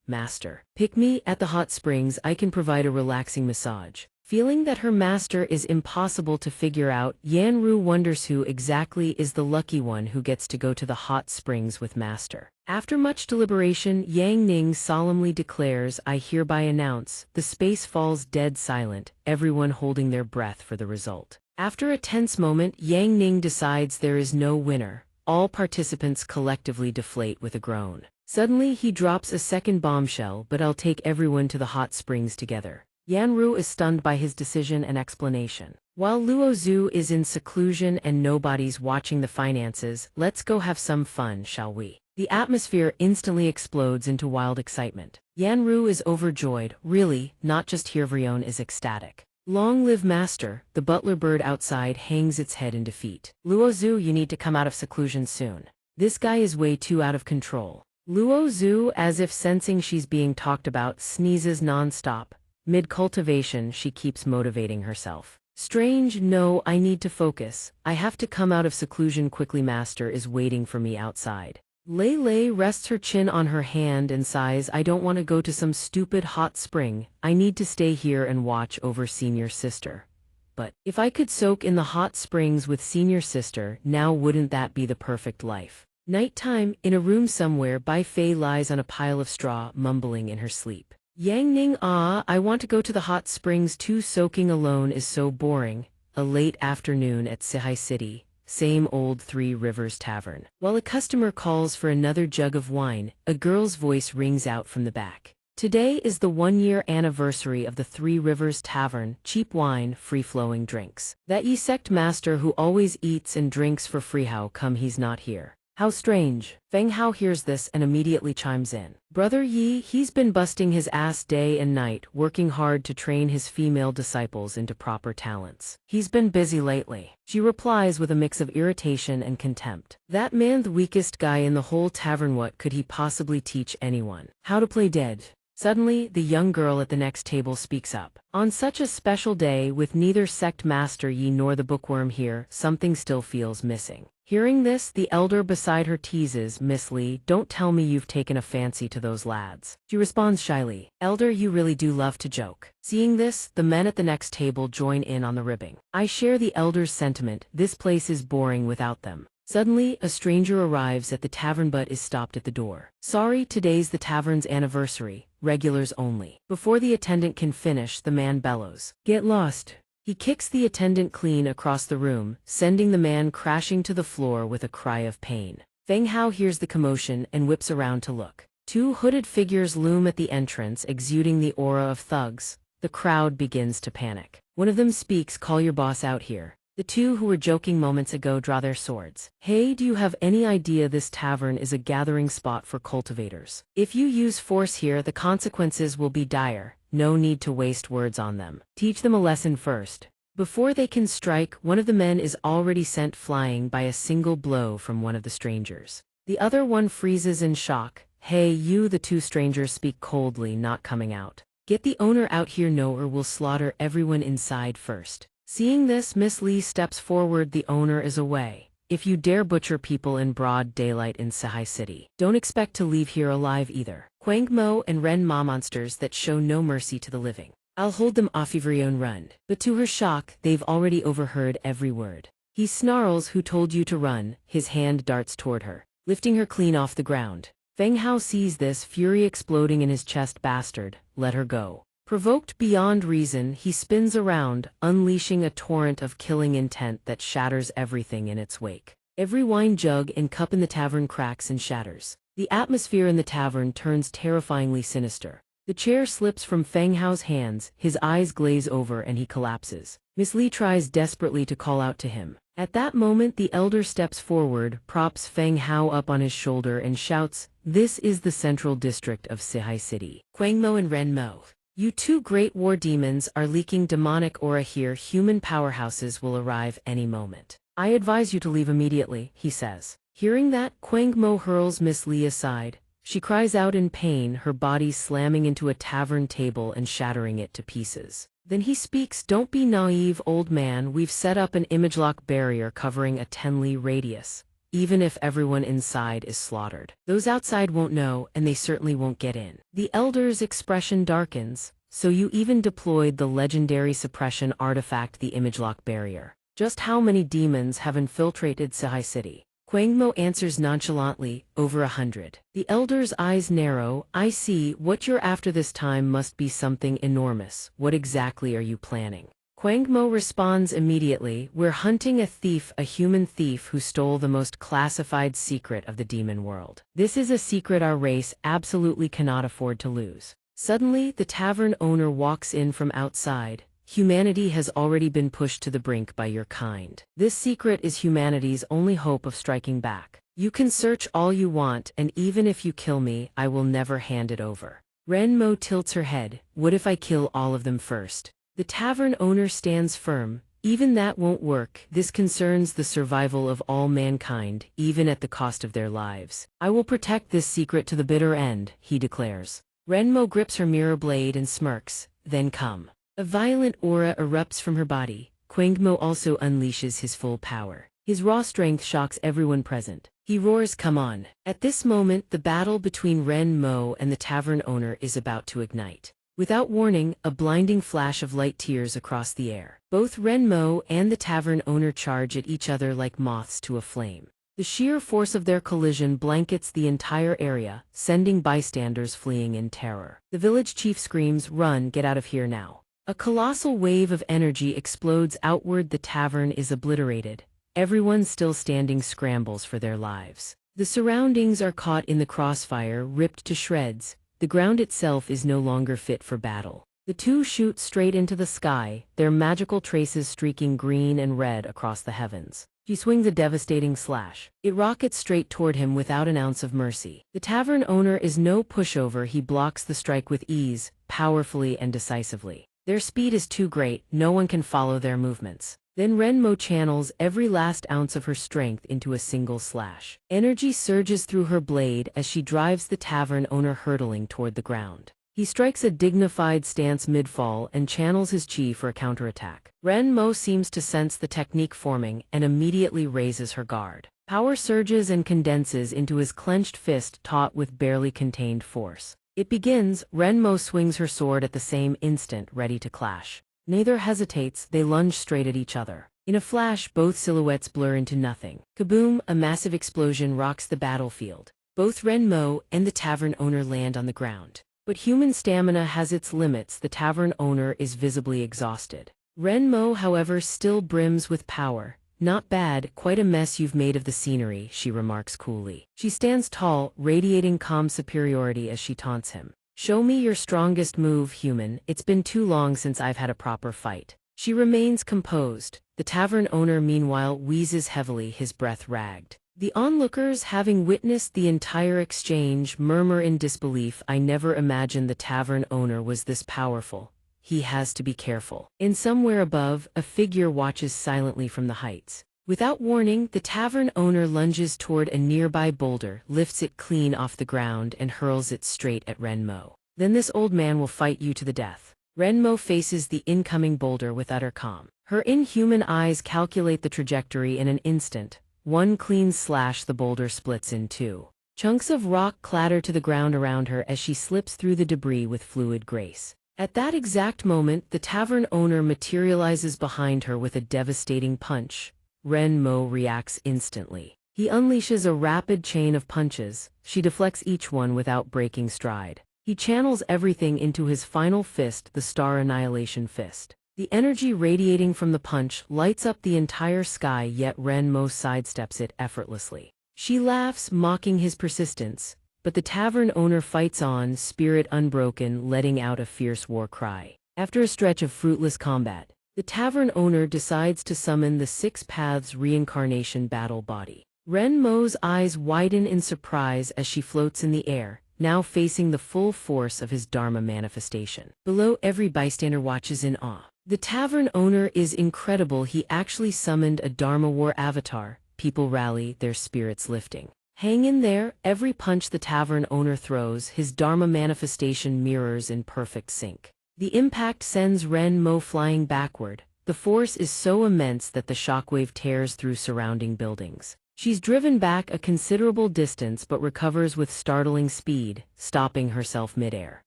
Master. Pick me at the hot springs, I can provide a relaxing massage. Feeling that her master is impossible to figure out, Yanru wonders who exactly is the lucky one who gets to go to the hot springs with Master. After much deliberation, Yang Ning solemnly declares, I hereby announce. The space falls dead silent, everyone holding their breath for the result. After a tense moment, Yang Ning decides there is no winner. All participants collectively deflate with a groan. Suddenly he drops a second bombshell, but I'll take everyone to the hot springs together. Yanru is stunned by his decision and explanation. While Luo Zhu is in seclusion and nobody's watching the finances, let's go have some fun, shall we? The atmosphere instantly explodes into wild excitement. Yanru is overjoyed, really, not just Hirvrion is ecstatic. Long live Master, the butler bird outside hangs its head in defeat. Luo Zhu, you need to come out of seclusion soon. This guy is way too out of control. Luo Zhu, as if sensing she's being talked about, sneezes non-stop. Mid-cultivation, she keeps motivating herself. Strange, no, I need to focus. I have to come out of seclusion quickly. Master is waiting for me outside. Lei Lei rests her chin on her hand and sighs, I don't want to go to some stupid hot spring. I need to stay here and watch over senior sister. But if I could soak in the hot springs with senior sister, now wouldn't that be the perfect life? Nighttime, in a room somewhere, Bai Fei lies on a pile of straw, mumbling in her sleep. Yang Ning, I want to go to the hot springs too. Soaking alone is so boring. A late afternoon at Sihai City, same old Three Rivers Tavern. While a customer calls for another jug of wine, a girl's voice rings out from the back. Today is the 1-year anniversary of the Three Rivers Tavern, cheap wine, free-flowing drinks. That ye sect master who always eats and drinks for free, how come he's not here? How strange. Feng Hao hears this and immediately chimes in. Brother Yi, he's been busting his ass day and night, working hard to train his female disciples into proper talents. He's been busy lately. She replies with a mix of irritation and contempt. That man, the weakest guy in the whole tavern, what could he possibly teach anyone? How to play dead? Suddenly, the young girl at the next table speaks up. On such a special day, with neither sect master Yi nor the bookworm here, something still feels missing. Hearing this, the elder beside her teases, Miss Li, don't tell me you've taken a fancy to those lads. She responds shyly, Elder, you really do love to joke. Seeing this, the men at the next table join in on the ribbing. I share the elder's sentiment, this place is boring without them. Suddenly, a stranger arrives at the tavern but is stopped at the door. Sorry, today's the tavern's anniversary, regulars only. Before the attendant can finish, the man bellows, Get lost. He kicks the attendant clean across the room, sending the man crashing to the floor with a cry of pain. Feng Hao hears the commotion and whips around to look. Two hooded figures loom at the entrance, exuding the aura of thugs. The crowd begins to panic. One of them speaks, Call your boss out here. The two who were joking moments ago draw their swords. Hey, do you have any idea this tavern is a gathering spot for cultivators? If you use force here, the consequences will be dire. No need to waste words on them. Teach them a lesson first. Before they can strike, one of the men is already sent flying by a single blow from one of the strangers. The other one freezes in shock. Hey, you, the two strangers speak coldly, not coming out. Get the owner out here, no, or we'll slaughter everyone inside first. Seeing this, Miss Li steps forward. The owner is away. If you dare butcher people in broad daylight in Sehai City, don't expect to leave here alive either. Quang Mo and Ren Ma, monsters that show no mercy to the living. I'll hold them off every own run. But to her shock, they've already overheard every word. He snarls, Who told you to run? His hand darts toward her, lifting her clean off the ground. Feng Hao sees this, fury exploding in his chest. Bastard, let her go. Provoked beyond reason, he spins around, unleashing a torrent of killing intent that shatters everything in its wake. Every wine jug and cup in the tavern cracks and shatters. The atmosphere in the tavern turns terrifyingly sinister. The chair slips from Feng Hao's hands, his eyes glaze over and he collapses. Miss Li tries desperately to call out to him. At that moment, the elder steps forward, props Feng Hao up on his shoulder and shouts, This is the central district of Sehai City. Quang Mo and Ren Mo. You two great war demons are leaking demonic aura here. Human powerhouses will arrive any moment. I advise you to leave immediately, he says. Hearing that, Quang Mo hurls Miss Li aside. She cries out in pain, her body slamming into a tavern table and shattering it to pieces. Then he speaks, Don't be naive, old man. We've set up an image lock barrier covering a 10 li radius. Even if everyone inside is slaughtered, those outside won't know, and they certainly won't get in. The elder's expression darkens. So you even deployed the legendary suppression artifact, the image lock barrier. Just how many demons have infiltrated Sehai City? Quang Mo answers nonchalantly, Over 100. The elder's eyes narrow. I see, what you're after this time must be something enormous. What exactly are you planning? Quang Mo responds immediately, We're hunting a thief, a human thief who stole the most classified secret of the demon world. This is a secret our race absolutely cannot afford to lose. Suddenly, the tavern owner walks in from outside. Humanity has already been pushed to the brink by your kind. This secret is humanity's only hope of striking back. You can search all you want, and even if you kill me, I will never hand it over. Ren Mo tilts her head. What if I kill all of them first? The tavern owner stands firm. Even that won't work. This concerns the survival of all mankind, even at the cost of their lives. I will protect this secret to the bitter end, he declares. Ren Mo grips her mirror blade and smirks. Then come. A violent aura erupts from her body. Quang Mo also unleashes his full power. His raw strength shocks everyone present. He roars, Come on. At this moment, the battle between Ren Mo and the tavern owner is about to ignite. Without warning, a blinding flash of light tears across the air. Both Ren Mo and the tavern owner charge at each other like moths to a flame. The sheer force of their collision blankets the entire area, sending bystanders fleeing in terror. The village chief screams, Run, get out of here now. A colossal wave of energy explodes outward. The tavern is obliterated. Everyone still standing scrambles for their lives. The surroundings are caught in the crossfire, ripped to shreds. the ground itself is no longer fit for battle. The two shoot straight into the sky, their magical traces streaking green and red across the heavens. She swings a devastating slash. It rockets straight toward him without an ounce of mercy. The tavern owner is no pushover. He blocks the strike with ease, powerfully and decisively. Their speed is too great, no one can follow their movements. Then Renmo channels every last ounce of her strength into a single slash. Energy surges through her blade as she drives the tavern owner hurtling toward the ground. He strikes a dignified stance mid-fall and channels his chi for a counterattack. Renmo seems to sense the technique forming and immediately raises her guard. Power surges and condenses into his clenched fist taut with barely contained force. It begins, Renmo swings her sword at the same instant, ready to clash. Neither hesitates, they lunge straight at each other. In a flash, both silhouettes blur into nothing. Kaboom, a massive explosion rocks the battlefield. Both Renmo and the tavern owner land on the ground. But human stamina has its limits. The tavern owner is visibly exhausted. Renmo, however, still brims with power. Not bad, quite a mess you've made of the scenery, she remarks coolly. She stands tall, radiating calm superiority as she taunts him. Show me your strongest move, human. It's been too long since I've had a proper fight. She remains composed. The tavern owner, meanwhile, wheezes heavily, his breath ragged. The onlookers, having witnessed the entire exchange, murmur in disbelief. I never imagined the tavern owner was this powerful. He has to be careful. In somewhere above, a figure watches silently from the heights. Without warning, the tavern owner lunges toward a nearby boulder, lifts it clean off the ground and hurls it straight at Renmo. Then this old man will fight you to the death. Renmo faces the incoming boulder with utter calm. Her inhuman eyes calculate the trajectory in an instant. One clean slash, the boulder splits in two. Chunks of rock clatter to the ground around her as she slips through the debris with fluid grace. At that exact moment, the tavern owner materializes behind her with a devastating punch. Renmo reacts instantly. He unleashes a rapid chain of punches. She deflects each one without breaking stride. He channels everything into his final fist, the Star Annihilation Fist. The energy radiating from the punch lights up the entire sky, yet Renmo sidesteps it effortlessly. She laughs, mocking his persistence, but the tavern owner fights on, spirit unbroken, letting out a fierce war cry. After a stretch of fruitless combat, the tavern owner decides to summon the Six Paths Reincarnation Battle Body. Renmo's eyes widen in surprise as she floats in the air, now facing the full force of his Dharma manifestation. Below, every bystander watches in awe. The tavern owner is incredible. He actually summoned a Dharma War avatar. People rally, their spirits lifting. Hang in there. Every punch the tavern owner throws, his Dharma manifestation mirrors in perfect sync. The impact sends Renmo flying backward. The force is so immense that the shockwave tears through surrounding buildings. She's driven back a considerable distance but recovers with startling speed, stopping herself midair.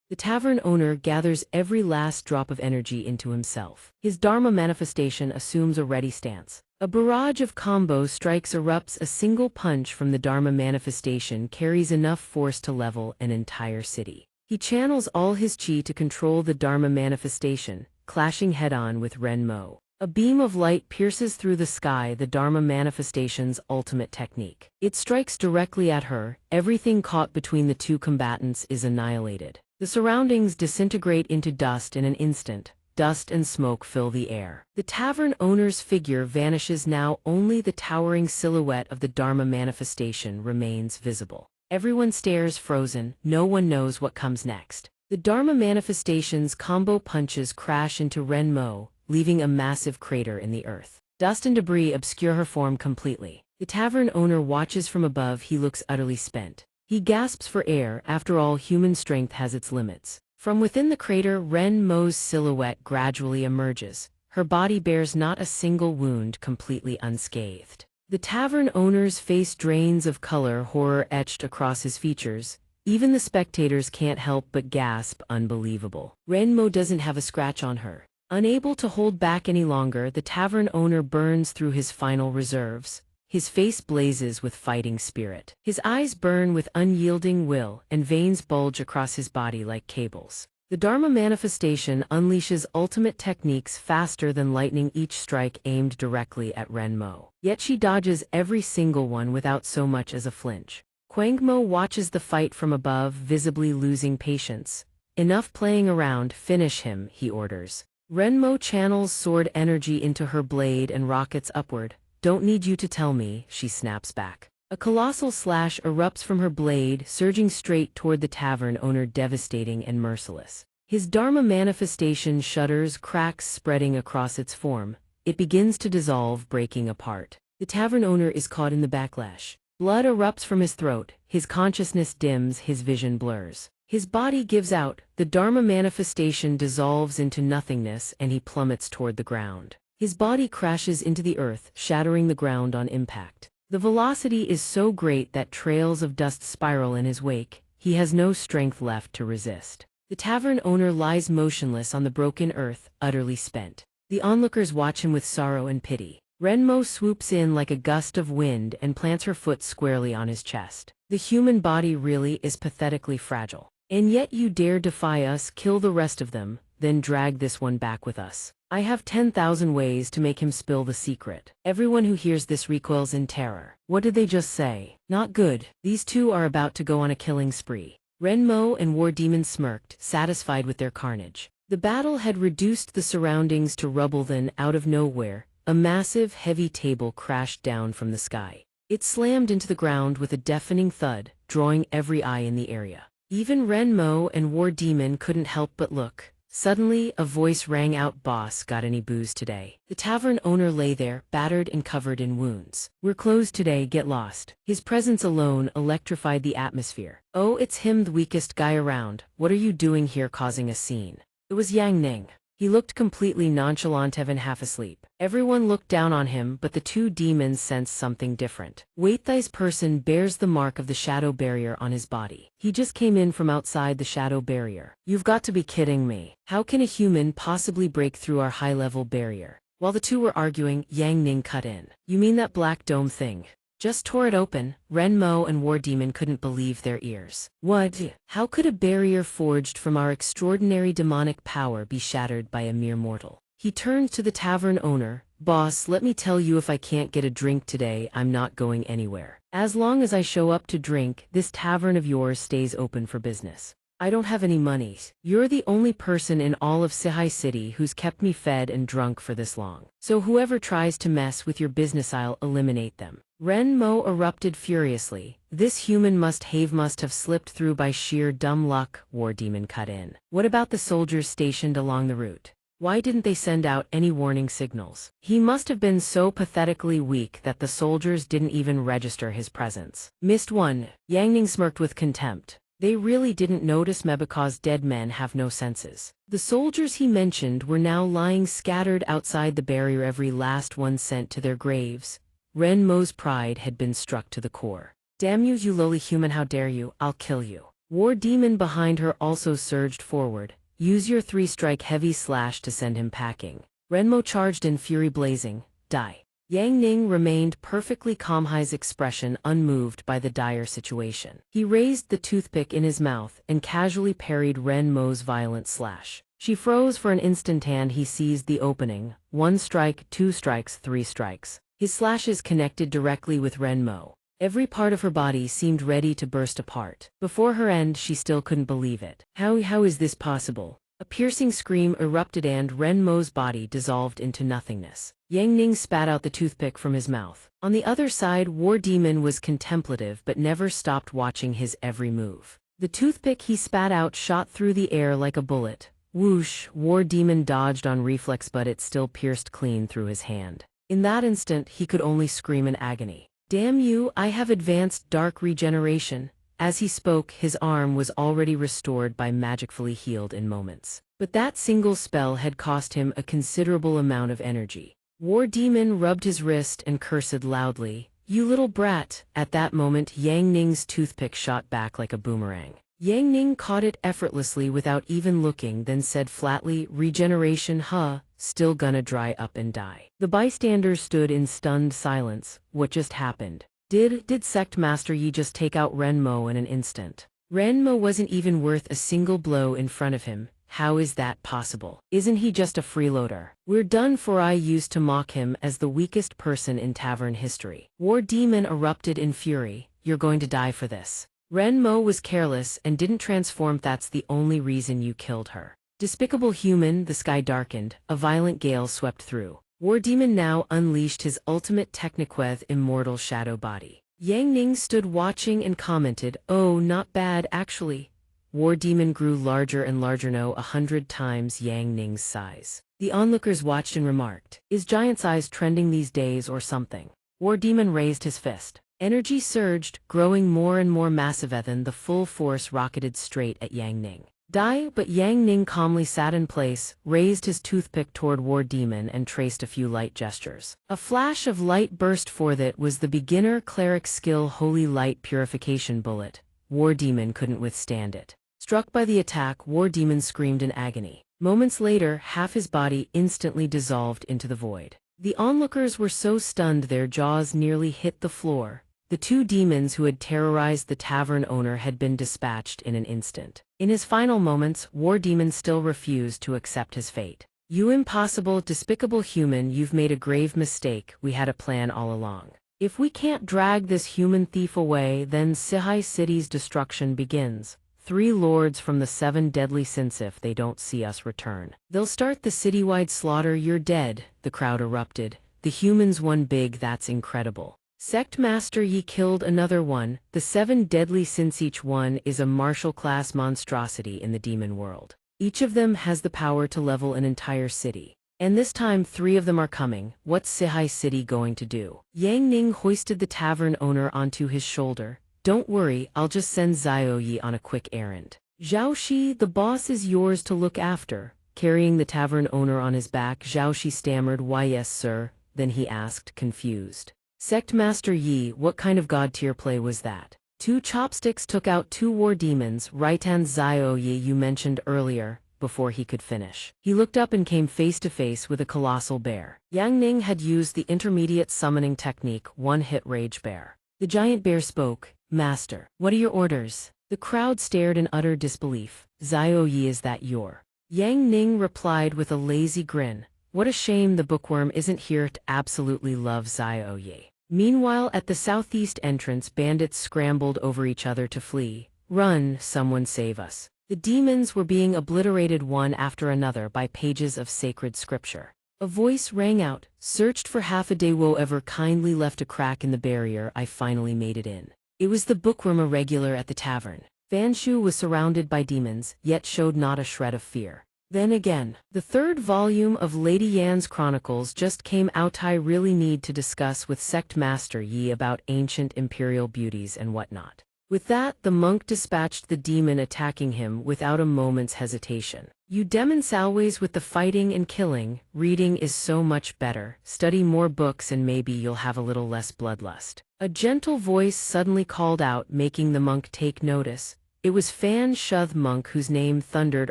The tavern owner gathers every last drop of energy into himself. His Dharma manifestation assumes a ready stance. A barrage of combo strikes erupts. A single punch from the Dharma manifestation carries enough force to level an entire city. He channels all his chi to control the Dharma manifestation, clashing head-on with Renmo. A beam of light pierces through the sky, the Dharma manifestation's ultimate technique. It strikes directly at her. Everything caught between the two combatants is annihilated. The surroundings disintegrate into dust in an instant. Dust and smoke fill the air. The tavern owner's figure vanishes. Now only the towering silhouette of the Dharma manifestation remains visible. Everyone stares frozen. No one knows what comes next. The Dharma manifestation's combo punches crash into Renmo, leaving a massive crater in the earth. Dust and debris obscure her form completely. The tavern owner watches from above. He looks utterly spent. He gasps for air. After all, human strength has its limits. From within the crater, Renmo's silhouette gradually emerges. Her body bears not a single wound, completely unscathed. The tavern owner's face drains of color, horror etched across his features. Even the spectators can't help but gasp, unbelievable. Renmo doesn't have a scratch on her. Unable to hold back any longer, the tavern owner burns through his final reserves. His face blazes with fighting spirit. His eyes burn with unyielding will, and veins bulge across his body like cables. The Dharma manifestation unleashes ultimate techniques faster than lightning, each strike aimed directly at Renmo. Yet she dodges every single one without so much as a flinch. Quangmo watches the fight from above, visibly losing patience. Enough playing around, finish him, he orders. Renmo channels sword energy into her blade and rockets upward. Don't need you to tell me, she snaps back. A colossal slash erupts from her blade, surging straight toward the tavern owner, devastating and merciless. His Dharma manifestation shudders, cracks spreading across its form. It begins to dissolve, breaking apart. The tavern owner is caught in the backlash. Blood erupts from his throat, his consciousness dims, his vision blurs. His body gives out, the Dharma manifestation dissolves into nothingness, and he plummets toward the ground. His body crashes into the earth, shattering the ground on impact. The velocity is so great that trails of dust spiral in his wake. He has no strength left to resist. The tavern owner lies motionless on the broken earth, utterly spent. The onlookers watch him with sorrow and pity. Renmo swoops in like a gust of wind and plants her foot squarely on his chest. The human body really is pathetically fragile. And yet you dare defy us, kill the rest of them, then drag this one back with us. I have 10,000 ways to make him spill the secret. Everyone who hears this recoils in terror. What did they just say? Not good. These two are about to go on a killing spree. Renmo and War Demon smirked, satisfied with their carnage. The battle had reduced the surroundings to rubble. Then, out of nowhere, a massive, heavy table crashed down from the sky. It slammed into the ground with a deafening thud, drawing every eye in the area. Even Renmo and War Demon couldn't help but look. Suddenly, a voice rang out, "Boss, got any booze today?" The tavern owner lay there, battered and covered in wounds. "We're closed today, get lost." His presence alone electrified the atmosphere. "Oh, it's him, the weakest guy around. What are you doing here causing a scene?" It was Yang Ning. He looked completely nonchalant, even half asleep. Everyone looked down on him, but the two demons sensed something different. Wait, this person bears the mark of the shadow barrier on his body. He just came in from outside the shadow barrier. You've got to be kidding me. How can a human possibly break through our high-level barrier? While the two were arguing, Yang Ning cut in. You mean that black dome thing? Just tore it open. Renmo and War Demon couldn't believe their ears. What? How could a barrier forged from our extraordinary demonic power be shattered by a mere mortal? He turned to the tavern owner. Boss, let me tell you, if I can't get a drink today, I'm not going anywhere. As long as I show up to drink, this tavern of yours stays open for business. I don't have any money. You're the only person in all of Sihai City who's kept me fed and drunk for this long. So whoever tries to mess with your business, I'll eliminate them. Renmo erupted furiously. This human must have slipped through by sheer dumb luck. War Demon cut in. What about the soldiers stationed along the route? Why didn't they send out any warning signals? He must have been so pathetically weak that the soldiers didn't even register his presence. Missed one. Yang Ning smirked with contempt. They really didn't notice me because dead men have no senses. The soldiers he mentioned were now lying scattered outside the barrier, every last one sent to their graves. Renmo's pride had been struck to the core. Damn you, you lowly human, how dare you, I'll kill you. War Demon behind her also surged forward. Use your 3-strike heavy slash to send him packing. Renmo charged in, fury blazing. Die. Yang Ning remained perfectly calm, his expression unmoved by the dire situation. He raised the toothpick in his mouth and casually parried Renmo's violent slash. She froze for an instant and he seized the opening. 1 strike, 2 strikes, 3 strikes. His slashes connected directly with Renmo. Every part of her body seemed ready to burst apart. Before her end, she still couldn't believe it. How is this possible? A piercing scream erupted and Renmo's body dissolved into nothingness. Yang Ning spat out the toothpick from his mouth. On the other side, War Demon was contemplative but never stopped watching his every move. The toothpick he spat out shot through the air like a bullet. Whoosh! War Demon dodged on reflex, but it still pierced clean through his hand. In that instant, he could only scream in agony. Damn you, I have advanced dark regeneration. As he spoke, his arm was already restored by magically healed in moments. But that single spell had cost him a considerable amount of energy. War Demon rubbed his wrist and cursed loudly. You little brat! At that moment, Yang Ning's toothpick shot back like a boomerang. Yang Ning caught it effortlessly without even looking, then said flatly, regeneration, huh? Still gonna dry up and die. The bystanders stood in stunned silence. What just happened? Did Sect Master Yi just take out Renmo in an instant? Renmo wasn't even worth a single blow in front of him. How is that possible? Isn't he just a freeloader? We're done for. I used to mock him as the weakest person in tavern history. War Demon erupted in fury. you're going to die for this. Ren Mo was careless and didn't transform. That's the only reason you killed her. Despicable human, the sky darkened, a violent gale swept through. War Demon now unleashed his ultimate techniqueth immortal shadow body. Yang Ning stood watching and commented, "Oh, not bad actually." War Demon grew larger and larger, 100 times Yang Ning's size. The onlookers watched and remarked, "Is giant size trending these days or something?" War Demon raised his fist. Energy surged, growing more and more massive. Then the full force rocketed straight at Yang Ning. Die, but Yang Ning calmly sat in place, raised his toothpick toward War Demon and traced a few light gestures. A flash of light burst forth. It was the beginner cleric skill Holy Light Purification Bullet. War Demon couldn't withstand it. Struck by the attack, War Demon screamed in agony. Moments later, half his body instantly dissolved into the void. The onlookers were so stunned their jaws nearly hit the floor. The two demons who had terrorized the tavern owner had been dispatched in an instant. In his final moments, War Demon still refused to accept his fate. "You impossible, despicable human, you've made a grave mistake. We had a plan all along. If we can't drag this human thief away, then Sihai City's destruction begins. 3 lords from the 7 deadly sins. If they don't see us return, they'll start the citywide slaughter. You're dead," the crowd erupted. "The humans won big, that's incredible. Sect Master Yi killed another one. The 7 deadly sins, each one is a martial class monstrosity in the demon world. Each of them has the power to level an entire city. And this time 3 of them are coming. What's Sihai City going to do?" Yang Ning hoisted the tavern owner onto his shoulder. "Don't worry, I'll just send Xiao Yi on a quick errand. Zhao Shi, the boss is yours to look after." Carrying the tavern owner on his back, Zhao Shi stammered, "Why yes, sir." Then he asked, confused, "Sect Master Yi, what kind of god-tier play was that?" 2 chopsticks took out 2 war demons, right-hand Xiao Yi you mentioned earlier. Before he could finish, he looked up and came face to face with a colossal bear. Yang Ning had used the intermediate summoning technique, one-hit rage bear. The giant bear spoke, "Master, what are your orders?" The crowd stared in utter disbelief. "Xiao Yi, is that your?" Yang Ning replied with a lazy grin. "What a shame the bookworm isn't here to absolutely love Xiao Yi." Meanwhile, at the southeast entrance, bandits scrambled over each other to flee. "Run, someone save us." The demons were being obliterated one after another by pages of sacred scripture. A voice rang out, "Searched for half a day, whoever kindly left a crack in the barrier, I finally made it in." It was the bookworm, a regular at the tavern. Fan Shu was surrounded by demons, yet showed not a shred of fear. Then again, the 3rd volume of Lady Yan's Chronicles just came out. I really need to discuss with Sect Master Yi about ancient imperial beauties and whatnot. With that, the monk dispatched the demon attacking him without a moment's hesitation. "You demons always with the fighting and killing. Reading is so much better. Study more books and maybe you'll have a little less bloodlust." A gentle voice suddenly called out, making the monk take notice. It was Fan Shu, the monk whose name thundered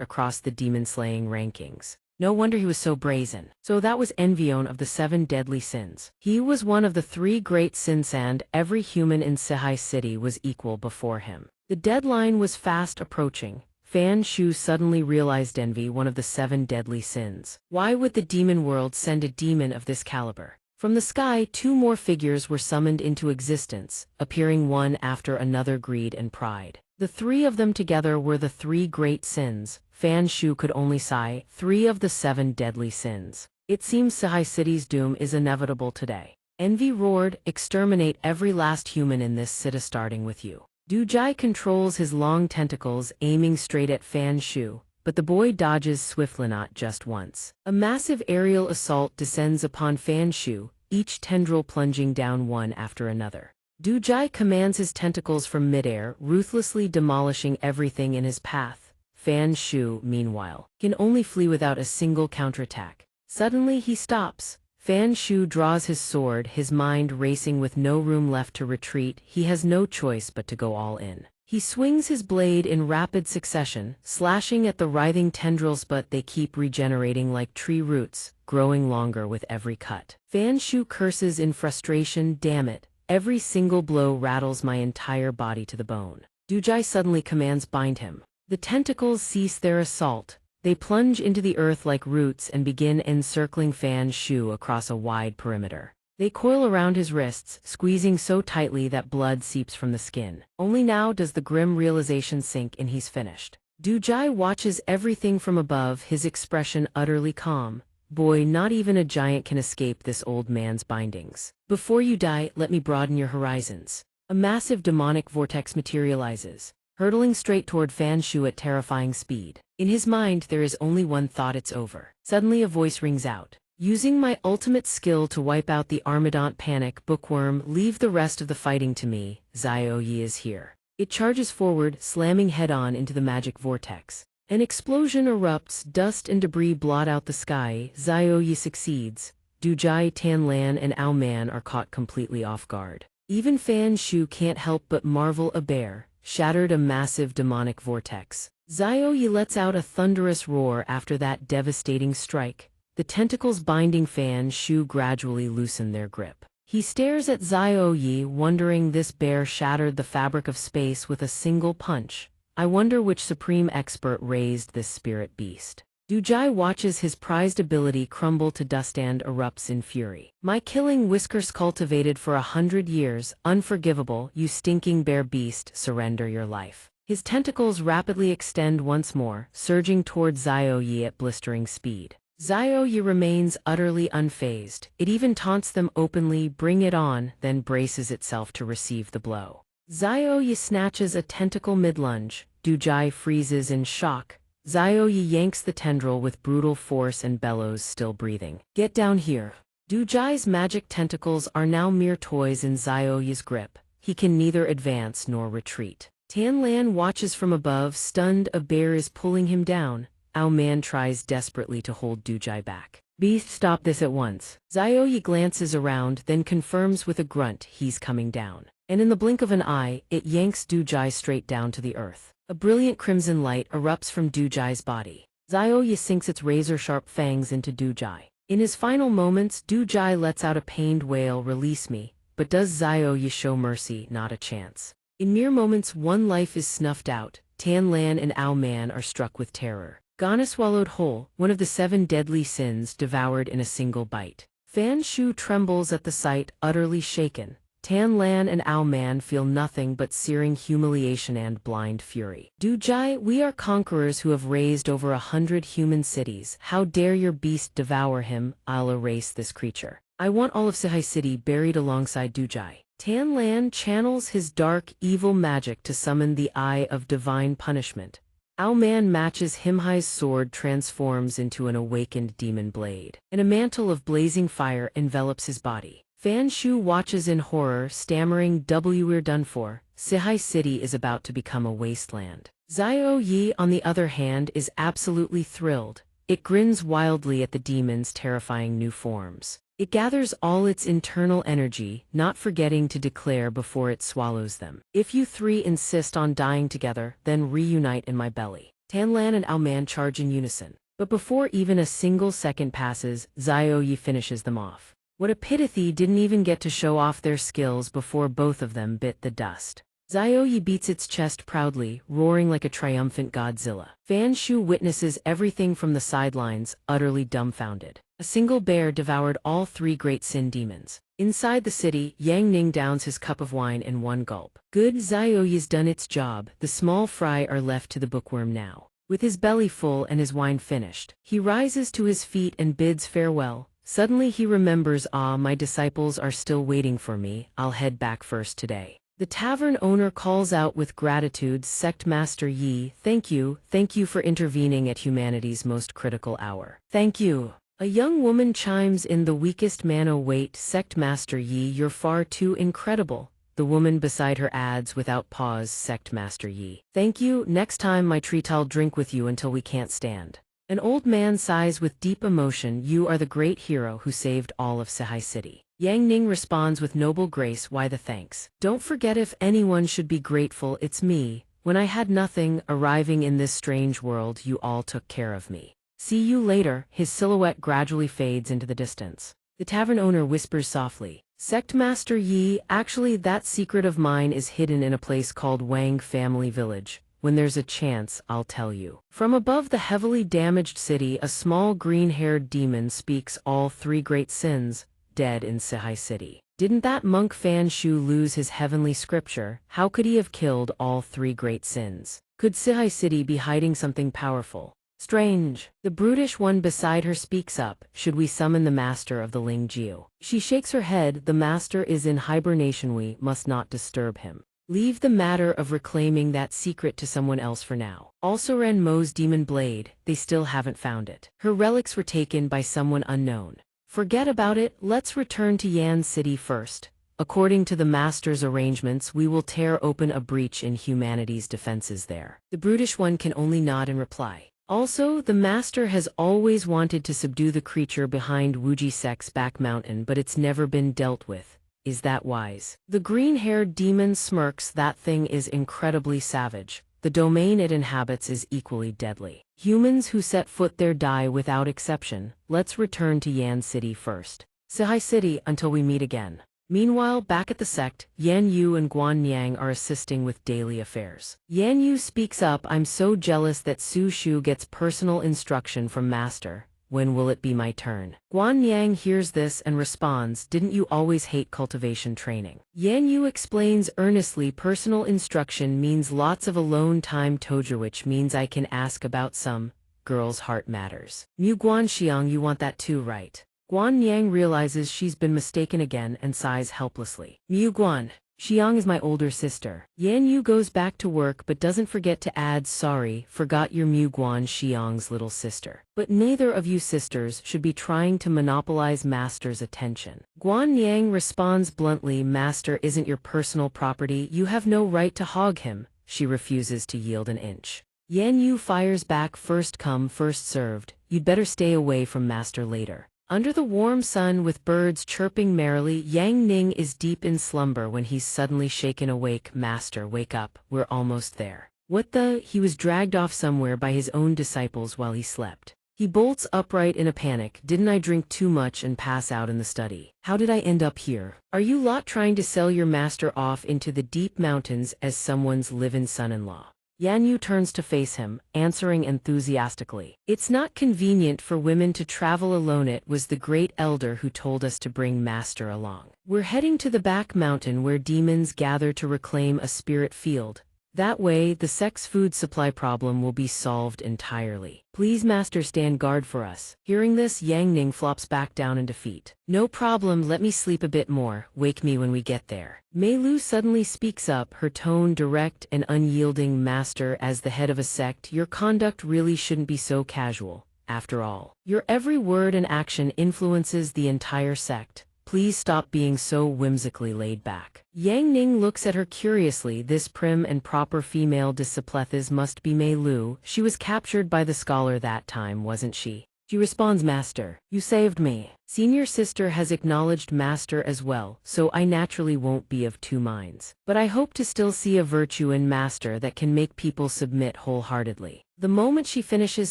across the demon-slaying rankings. No wonder he was so brazen. So that was Envion of the 7 deadly sins. He was one of the 3 great sins, and every human in Sihai City was equal before him. The deadline was fast approaching. Fan Shu suddenly realized envy, one of the 7 deadly sins. Why would the demon world send a demon of this caliber? From the sky, 2 more figures were summoned into existence, appearing one after another, greed and pride. The 3 of them together were the 3 great sins. Fan Shu could only sigh, 3 of the 7 deadly sins. It seems Sihai City's doom is inevitable today. Envy roared, "Exterminate every last human in this city, starting with you." Dujai controls his long tentacles, aiming straight at Fan Shu, but the boy dodges swiftly, not just once. A massive aerial assault descends upon Fan Shu, each tendril plunging down one after another. Dujai commands his tentacles from midair, ruthlessly demolishing everything in his path. Fan Shu, meanwhile, can only flee without a single counterattack. Suddenly he stops. Fan Shu draws his sword, his mind racing with no room left to retreat. He has no choice but to go all in. He swings his blade in rapid succession, slashing at the writhing tendrils, but they keep regenerating like tree roots, growing longer with every cut. Fan Shu curses in frustration, "Damn it. Every single blow rattles my entire body to the bone." Dujai suddenly commands, "Bind him." The tentacles cease their assault. They plunge into the earth like roots and begin encircling Fan Shu across a wide perimeter. They coil around his wrists, squeezing so tightly that blood seeps from the skin. Only now does the grim realization sink in, he's finished. Dujai watches everything from above, his expression utterly calm. Boy, not even a giant can escape this old man's bindings. Before you die, let me broaden your horizons. A massive demonic vortex materializes, hurtling straight toward Fan Shu at terrifying speed. In his mind there is only one thought: it's over. Suddenly a voice rings out. Using my ultimate skill to wipe out the Armadont panic, bookworm, leave the rest of the fighting to me. Xiaoyi is here. It charges forward, slamming head-on into the magic vortex. An explosion erupts, dust and debris blot out the sky. Xiaoyi succeeds. Dujai, Tanlan and Aoman are caught completely off guard. Even Fan Shu can't help but marvel. A bear shattered a massive demonic vortex. Xiaoyi lets out a thunderous roar after that devastating strike. The tentacles binding Fan Shu gradually loosen their grip. He stares at Xiaoyi, wondering, this bear shattered the fabric of space with a single punch. I wonder which supreme expert raised this spirit beast. Dujai watches his prized ability crumble to dust and erupts in fury. My killing whiskers cultivated for 100 years, unforgivable, you stinking bear beast, surrender your life. His tentacles rapidly extend once more, surging toward Xiaoyi at blistering speed. Xiaoyi remains utterly unfazed. It even taunts them openly, bring it on, then braces itself to receive the blow. Xiaoyi snatches a tentacle mid-lunge. Dujai freezes in shock. Xiaoyi yanks the tendril with brutal force and bellows, still breathing. Get down here. Dujai's magic tentacles are now mere toys in Xiaoyi's grip. He can neither advance nor retreat. Tanlan watches from above, stunned. A bear is pulling him down. Aoman tries desperately to hold Dujai back. Beast, stop this at once. Xiaoyi glances around, then confirms with a grunt, he's coming down. And in the blink of an eye, it yanks Dujai straight down to the earth. A brilliant crimson light erupts from Dujai's body. Xiaoyi sinks its razor-sharp fangs into Dujai. In his final moments, Dujai lets out a pained wail, release me. But does Xiaoyi show mercy? Not a chance. In mere moments, one life is snuffed out. Tanlan and Aoman are struck with terror. Ghana swallowed whole, one of the 7 deadly sins, devoured in a single bite. Fan Shu trembles at the sight, utterly shaken. Tanlan and Aoman feel nothing but searing humiliation and blind fury. Dujai, we are conquerors who have razed over 100 human cities. How dare your beast devour him? I'll erase this creature. I want all of Sihai City buried alongside Dujai. Tanlan channels his dark, evil magic to summon the Eye of Divine Punishment. Aoman matches Himhai's sword, transforms into an awakened demon blade, and a mantle of blazing fire envelops his body. Fan Shu watches in horror, stammering, we're done for. Sihai City is about to become a wasteland. Xiaoyi, on the other hand, is absolutely thrilled. It grins wildly at the demon's terrifying new forms. It gathers all its internal energy, not forgetting to declare before it swallows them. If you 3 insist on dying together, then reunite in my belly. Tanlan and Aoman charge in unison. But before even a single second passes, Xiaoyi finishes them off. What a pity didn't even get to show off their skills before both of them bit the dust. Xiaoyi beats its chest proudly, roaring like a triumphant Godzilla. Fan Shu witnesses everything from the sidelines, utterly dumbfounded. A single bear devoured all 3 great sin demons. Inside the city, Yang Ning downs his cup of wine in one gulp. Good, Xiaoyi's done its job. The small fry are left to the bookworm now. With his belly full and his wine finished, he rises to his feet and bids farewell. Suddenly he remembers, my disciples are still waiting for me. I'll head back first today. The tavern owner calls out with gratitude, Sect Master Yi, thank you for intervening at humanity's most critical hour. Thank you. A young woman chimes in, the weakest mana. Wait, Sect Master Yi, you're far too incredible. The woman beside her adds without pause, Sect Master Yi. Thank you, next time my treat I'll drink with you until we can't stand. An old man sighs with deep emotion, you are the great hero who saved all of Sihai City. Yang Ning responds with noble grace, why the thanks? Don't forget, if anyone should be grateful, it's me. When I had nothing, arriving in this strange world, you all took care of me. See you later. His silhouette gradually fades into the distance. The tavern owner whispers softly, Sect Master Yi, actually that secret of mine is hidden in a place called Wang Family Village. When there's a chance, I'll tell you. From above the heavily damaged city, a small green-haired demon speaks, all 3 great sins, dead in Sihai City. Didn't that monk Fan Shu lose his heavenly scripture? How could he have killed all three great sins? Could Sihai City be hiding something powerful? Strange. The brutish one beside her speaks up. Should we summon the master of the Ling Jiu? She shakes her head. The master is in hibernation. We must not disturb him. Leave the matter of reclaiming that secret to someone else for now. Also Ren Mo's demon blade, they still haven't found it. Her relics were taken by someone unknown. Forget about it, let's return to Yan City first. According to the master's arrangements, we will tear open a breach in humanity's defenses there. The brutish one can only nod and reply. Also, the master has always wanted to subdue the creature behind Wuji Sect's back mountain, but it's never been dealt with. Is that wise? The green-haired demon smirks. That thing is incredibly savage. The domain it inhabits is equally deadly. Humans who set foot there die without exception. Let's return to Yan City first. Sihai City until we meet again. Meanwhile, back at the sect, Yan Yu and Guan Niang are assisting with daily affairs. Yan Yu speaks up. I'm so jealous that Su Shu gets personal instruction from Master. When will it be my turn? Guan Niang hears this and responds, didn't you always hate cultivation training? Yan Yu explains earnestly, personal instruction means lots of alone time toja, which means I can ask about some girl's heart matters. Mu Guan Xiang, you want that too, right? Guan Niang realizes she's been mistaken again and sighs helplessly. Mu Guan Xiang is my older sister. Yan Yu goes back to work but doesn't forget to add, sorry, forgot your Mu Guan Xiang's little sister. But neither of you sisters should be trying to monopolize Master's attention. Guan Niang responds bluntly, Master isn't your personal property, you have no right to hog him. She refuses to yield an inch. Yan Yu fires back, first come, first served, you'd better stay away from Master later. Under the warm sun with birds chirping merrily, Yang Ning is deep in slumber when he's suddenly shaken awake. Master, wake up, we're almost there. What the? He was dragged off somewhere by his own disciples while he slept. He bolts upright in a panic. Didn't I drink too much and pass out in the study? How did I end up here? Are you lot trying to sell your master off into the deep mountains as someone's live-in son-in-law? Yan Yu turns to face him, answering enthusiastically. It's not convenient for women to travel alone. It was the great elder who told us to bring Master along. We're heading to the back mountain where demons gather to reclaim a spirit field. That way, the sect's food supply problem will be solved entirely. Please, Master, stand guard for us. Hearing this, Yang Ning flops back down in defeat. No problem, let me sleep a bit more. Wake me when we get there. Mei Lu suddenly speaks up, her tone direct and unyielding. Master, as the head of a sect, your conduct really shouldn't be so casual. After all, your every word and action influences the entire sect. Please stop being so whimsically laid back. Yang Ning looks at her curiously. This prim and proper female disciplethes must be Mei Lu. She was captured by the scholar that time, wasn't she? She responds, Master, you saved me. Senior sister has acknowledged Master as well, so I naturally won't be of two minds. But I hope to still see a virtue in Master that can make people submit wholeheartedly. The moment she finishes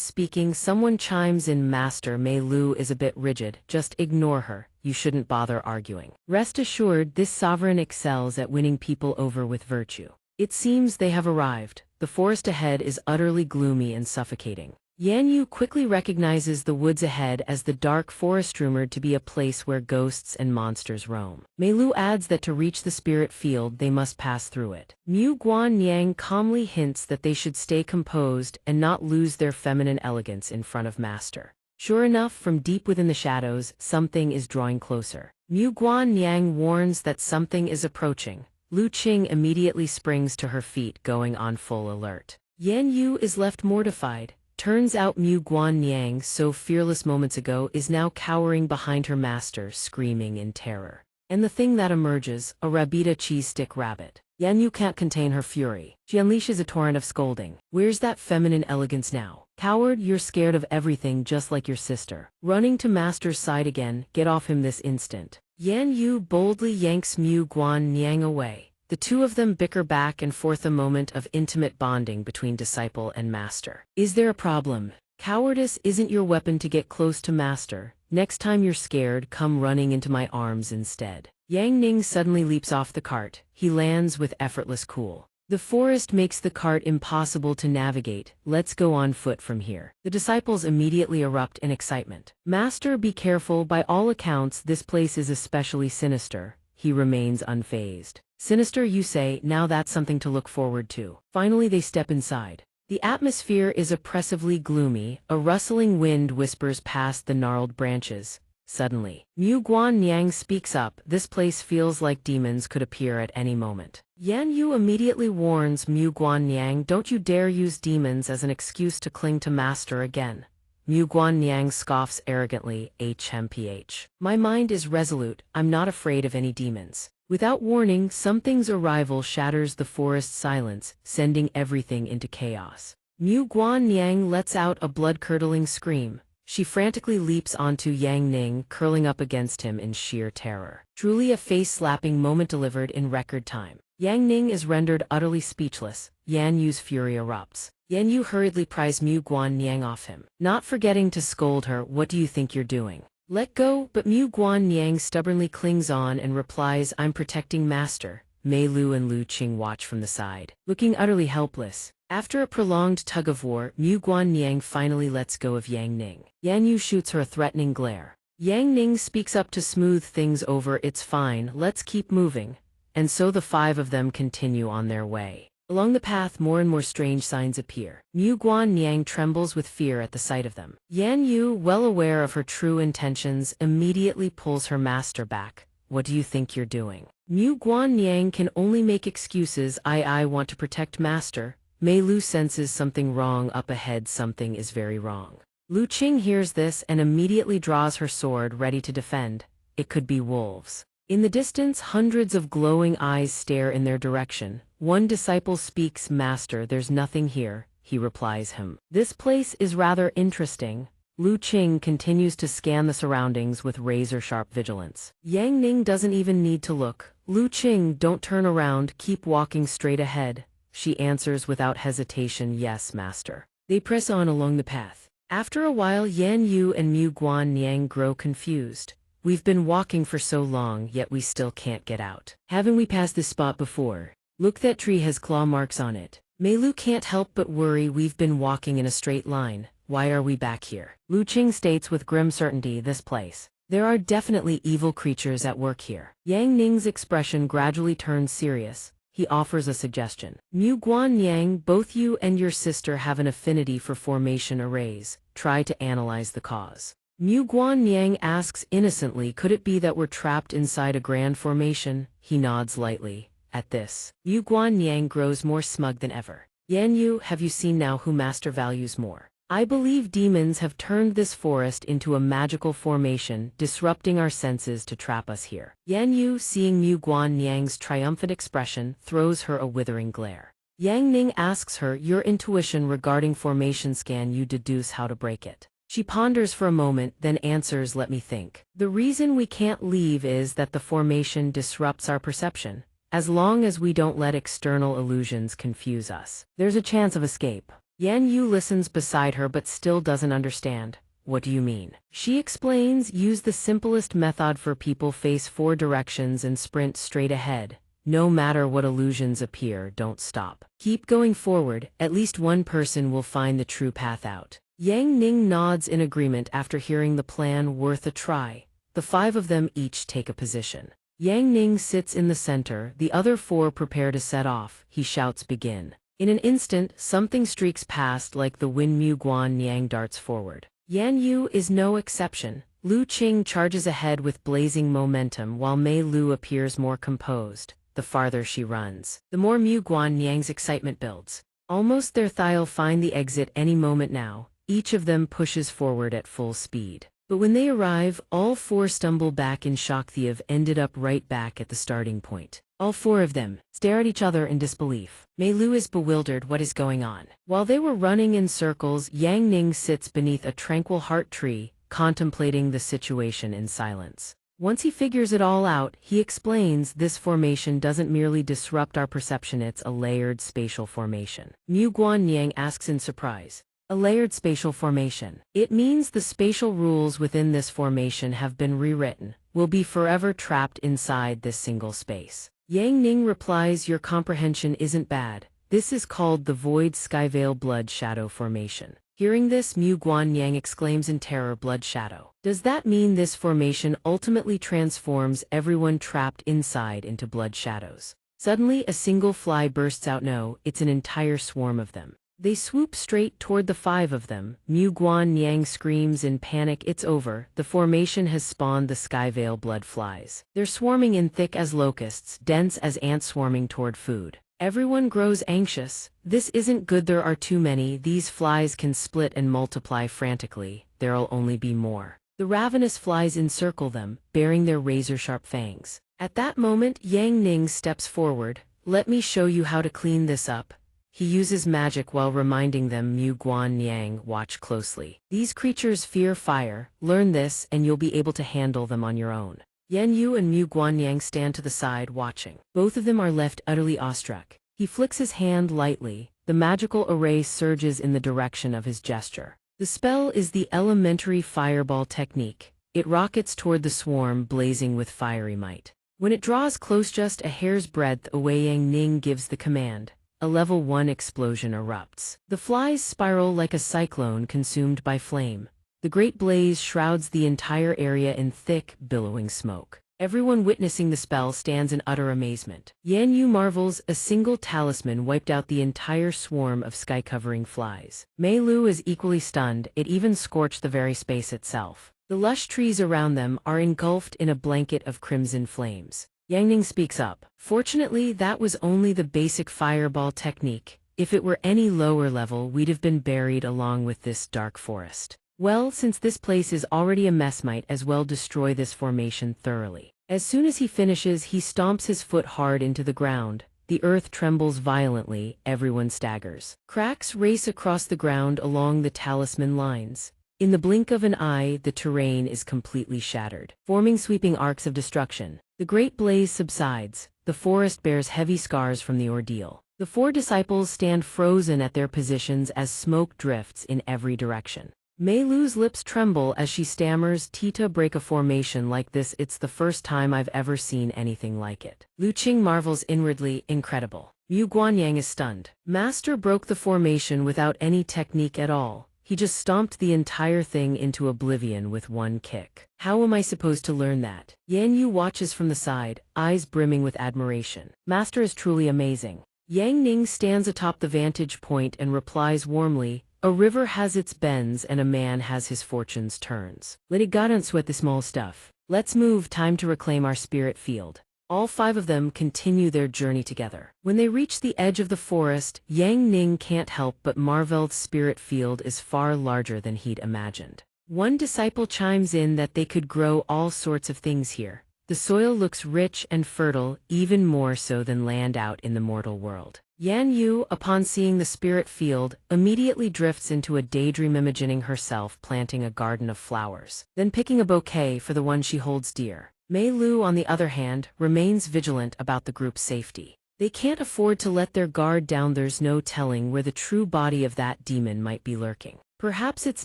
speaking, someone chimes in, Master, Mei Lu is a bit rigid, just ignore her. You shouldn't bother arguing. Rest assured, this sovereign excels at winning people over with virtue. It seems they have arrived. The forest ahead is utterly gloomy and suffocating. Yan Yu quickly recognizes the woods ahead as the dark forest rumored to be a place where ghosts and monsters roam. Mei Lu adds that to reach the spirit field they must pass through it. Mu Guan Niang calmly hints that they should stay composed and not lose their feminine elegance in front of Master. Sure enough, from deep within the shadows, something is drawing closer. Mu Guan Niang warns that something is approaching. Lu Qing immediately springs to her feet, going on full alert. Yan Yu is left mortified. Turns out Mu Guan Niang, so fearless moments ago, is now cowering behind her master, screaming in terror. And the thing that emerges, a Rabita cheese stick rabbit. Yan Yu can't contain her fury. She unleashes a torrent of scolding. Where's that feminine elegance now? Coward, you're scared of everything just like your sister. Running to Master's side again, get off him this instant. Yan Yu boldly yanks Mu Guan Niang away. The two of them bicker back and forth, a moment of intimate bonding between disciple and master. Is there a problem? Cowardice isn't your weapon to get close to Master. Next time you're scared, come running into my arms instead. Yang Ning suddenly leaps off the cart. He lands with effortless cool. The forest makes the cart impossible to navigate. Let's go on foot from here. The disciples immediately erupt in excitement. Master, be careful. By all accounts, this place is especially sinister. He remains unfazed. Sinister, you say? Now that's something to look forward to. Finally, they step inside. The atmosphere is oppressively gloomy. A rustling wind whispers past the gnarled branches. Suddenly, Mu Guanniang speaks up. This place feels like demons could appear at any moment. Yan Yu immediately warns Mu Guanniang, don't you dare use demons as an excuse to cling to Master again. Mu Guanniang scoffs arrogantly, HMPH. My mind is resolute, I'm not afraid of any demons. Without warning, something's arrival shatters the forest's silence, sending everything into chaos. Mu Guanniang lets out a blood-curdling scream. She frantically leaps onto Yang Ning, curling up against him in sheer terror. Truly a face-slapping moment delivered in record time. Yang Ning is rendered utterly speechless. Yan Yu's fury erupts. Yan Yu hurriedly pries Mu Guanniang off him, not forgetting to scold her, what do you think you're doing? Let go, but Mu Guanniang stubbornly clings on and replies, I'm protecting Master. Mei Lu and Lu Qing watch from the side, looking utterly helpless. After a prolonged tug-of-war, Mu Guanniang finally lets go of Yang Ning. Yan Yu shoots her a threatening glare. Yang Ning speaks up to smooth things over, it's fine, let's keep moving. And so the five of them continue on their way. Along the path, more and more strange signs appear. Mu Guanniang trembles with fear at the sight of them. Yan Yu, well aware of her true intentions, immediately pulls her master back. What do you think you're doing? Mu Guanniang can only make excuses. I want to protect Master. Mei Lu senses something wrong up ahead, something is very wrong. Lu Qing hears this and immediately draws her sword ready to defend. It could be wolves. In the distance, hundreds of glowing eyes stare in their direction. One disciple speaks, Master, there's nothing here, he replies him. This place is rather interesting. Lu Qing continues to scan the surroundings with razor-sharp vigilance. Yang Ning doesn't even need to look. Lu Qing, don't turn around, keep walking straight ahead. She answers without hesitation, yes, Master. They press on along the path. After a while, Yan Yu and Mu Guanniang grow confused. We've been walking for so long, yet we still can't get out. Haven't we passed this spot before? Look, that tree has claw marks on it. Mei Lu can't help but worry, we've been walking in a straight line. Why are we back here? Lu Qing states with grim certainty, this place. There are definitely evil creatures at work here. Yang Ning's expression gradually turns serious. He offers a suggestion. Mu Guanniang, both you and your sister have an affinity for formation arrays. Try to analyze the cause. Mu Guanniang asks innocently, could it be that we're trapped inside a grand formation? He nods lightly. At this, Mu Guanniang grows more smug than ever. Yan Yu, have you seen now who Master values more? I believe demons have turned this forest into a magical formation, disrupting our senses to trap us here. Yan Yu, seeing Mu Guanniang's triumphant expression, throws her a withering glare. Yang Ning asks her, your intuition regarding formation, can you deduce how to break it? She ponders for a moment, then answers, let me think. The reason we can't leave is that the formation disrupts our perception. As long as we don't let external illusions confuse us, there's a chance of escape. Yan Yu listens beside her but still doesn't understand. What do you mean? She explains, use the simplest method for people, face 4 directions and sprint straight ahead. No matter what illusions appear, don't stop. Keep going forward, at least one person will find the true path out. Yang Ning nods in agreement after hearing the plan worth a try. The 5 of them each take a position. Yang Ning sits in the center, the other 4 prepare to set off. He shouts, begin. In an instant, something streaks past like the wind. Mu Guanniang darts forward. Yan Yu is no exception. Lu Qing charges ahead with blazing momentum while Mei Lu appears more composed. The farther she runs, the more Mu Guanniang's excitement builds. Almost there, they'll find the exit any moment now. Each of them pushes forward at full speed. But when they arrive, all 4 stumble back in shock. They've ended up right back at the starting point. All 4 of them stare at each other in disbelief. Mei Lu is bewildered, what is going on? While they were running in circles, Yang Ning sits beneath a tranquil heart tree, contemplating the situation in silence. Once he figures it all out, he explains, this formation doesn't merely disrupt our perception, it's a layered spatial formation. Mu Guanniang asks in surprise. A layered spatial formation. It means the spatial rules within this formation have been rewritten. We'll be forever trapped inside this single space. Yang Ning replies, your comprehension isn't bad. This is called the Void Skyveil Blood Shadow Formation. Hearing this, Mu Guanyang exclaims in terror, blood shadow. Does that mean this formation ultimately transforms everyone trapped inside into blood shadows? Suddenly, a single fly bursts out. No, it's an entire swarm of them. They swoop straight toward the 5 of them. Mu Guanyang screams in panic, it's over. The formation has spawned the Skyveil blood flies. They're swarming in thick as locusts, dense as ants swarming toward food. Everyone grows anxious. This isn't good, there are too many. These flies can split and multiply frantically. There'll only be more. The ravenous flies encircle them, bearing their razor-sharp fangs. At that moment, Yang Ning steps forward. Let me show you how to clean this up. He uses magic while reminding them, Mu Guanyang, watch closely. These creatures fear fire. Learn this and you'll be able to handle them on your own. Yan Yu and Mu Guanyang stand to the side watching. Both of them are left utterly awestruck. He flicks his hand lightly. The magical array surges in the direction of his gesture. The spell is the elementary fireball technique. It rockets toward the swarm, blazing with fiery might. When it draws close, just a hair's breadth away, Yang Ning gives the command. A level 1 explosion erupts. The flies spiral like a cyclone consumed by flame. The great blaze shrouds the entire area in thick, billowing smoke. Everyone witnessing the spell stands in utter amazement. Yan Yu marvels, a single talisman wiped out the entire swarm of sky-covering flies. Mei Lu is equally stunned, it even scorched the very space itself. The lush trees around them are engulfed in a blanket of crimson flames. Yang Ning speaks up. Fortunately, that was only the basic fireball technique. If it were any lower level, we'd have been buried along with this dark forest. Well, since this place is already a mess, might as well destroy this formation thoroughly. As soon as he finishes, he stomps his foot hard into the ground. The earth trembles violently, everyone staggers. Cracks race across the ground along the talisman lines. In the blink of an eye, the terrain is completely shattered, forming sweeping arcs of destruction. The great blaze subsides. The forest bears heavy scars from the ordeal. The 4 disciples stand frozen at their positions as smoke drifts in every direction. Mei Lu's lips tremble as she stammers, Tita, break a formation like this, it's the first time I've ever seen anything like it. Lu Qing marvels inwardly, incredible. Mu Guanyang is stunned. Master broke the formation without any technique at all. He just stomped the entire thing into oblivion with one kick. How am I supposed to learn that? Yan Yu watches from the side, eyes brimming with admiration. Master is truly amazing. Yang Ning stands atop the vantage point and replies warmly, a river has its bends and a man has his fortune's turns. Let it don't sweat the small stuff. Let's move, time to reclaim our spirit field. All 5 of them continue their journey together. When they reach the edge of the forest, Yang Ning can't help but marvel, the spirit field is far larger than he'd imagined. One disciple chimes in that they could grow all sorts of things here. The soil looks rich and fertile, even more so than land out in the mortal world. Yan Yu, upon seeing the spirit field, immediately drifts into a daydream, imagining herself planting a garden of flowers, then picking a bouquet for the one she holds dear. Mei Lu, on the other hand, remains vigilant about the group's safety. They can't afford to let their guard down, there's no telling where the true body of that demon might be lurking. Perhaps it's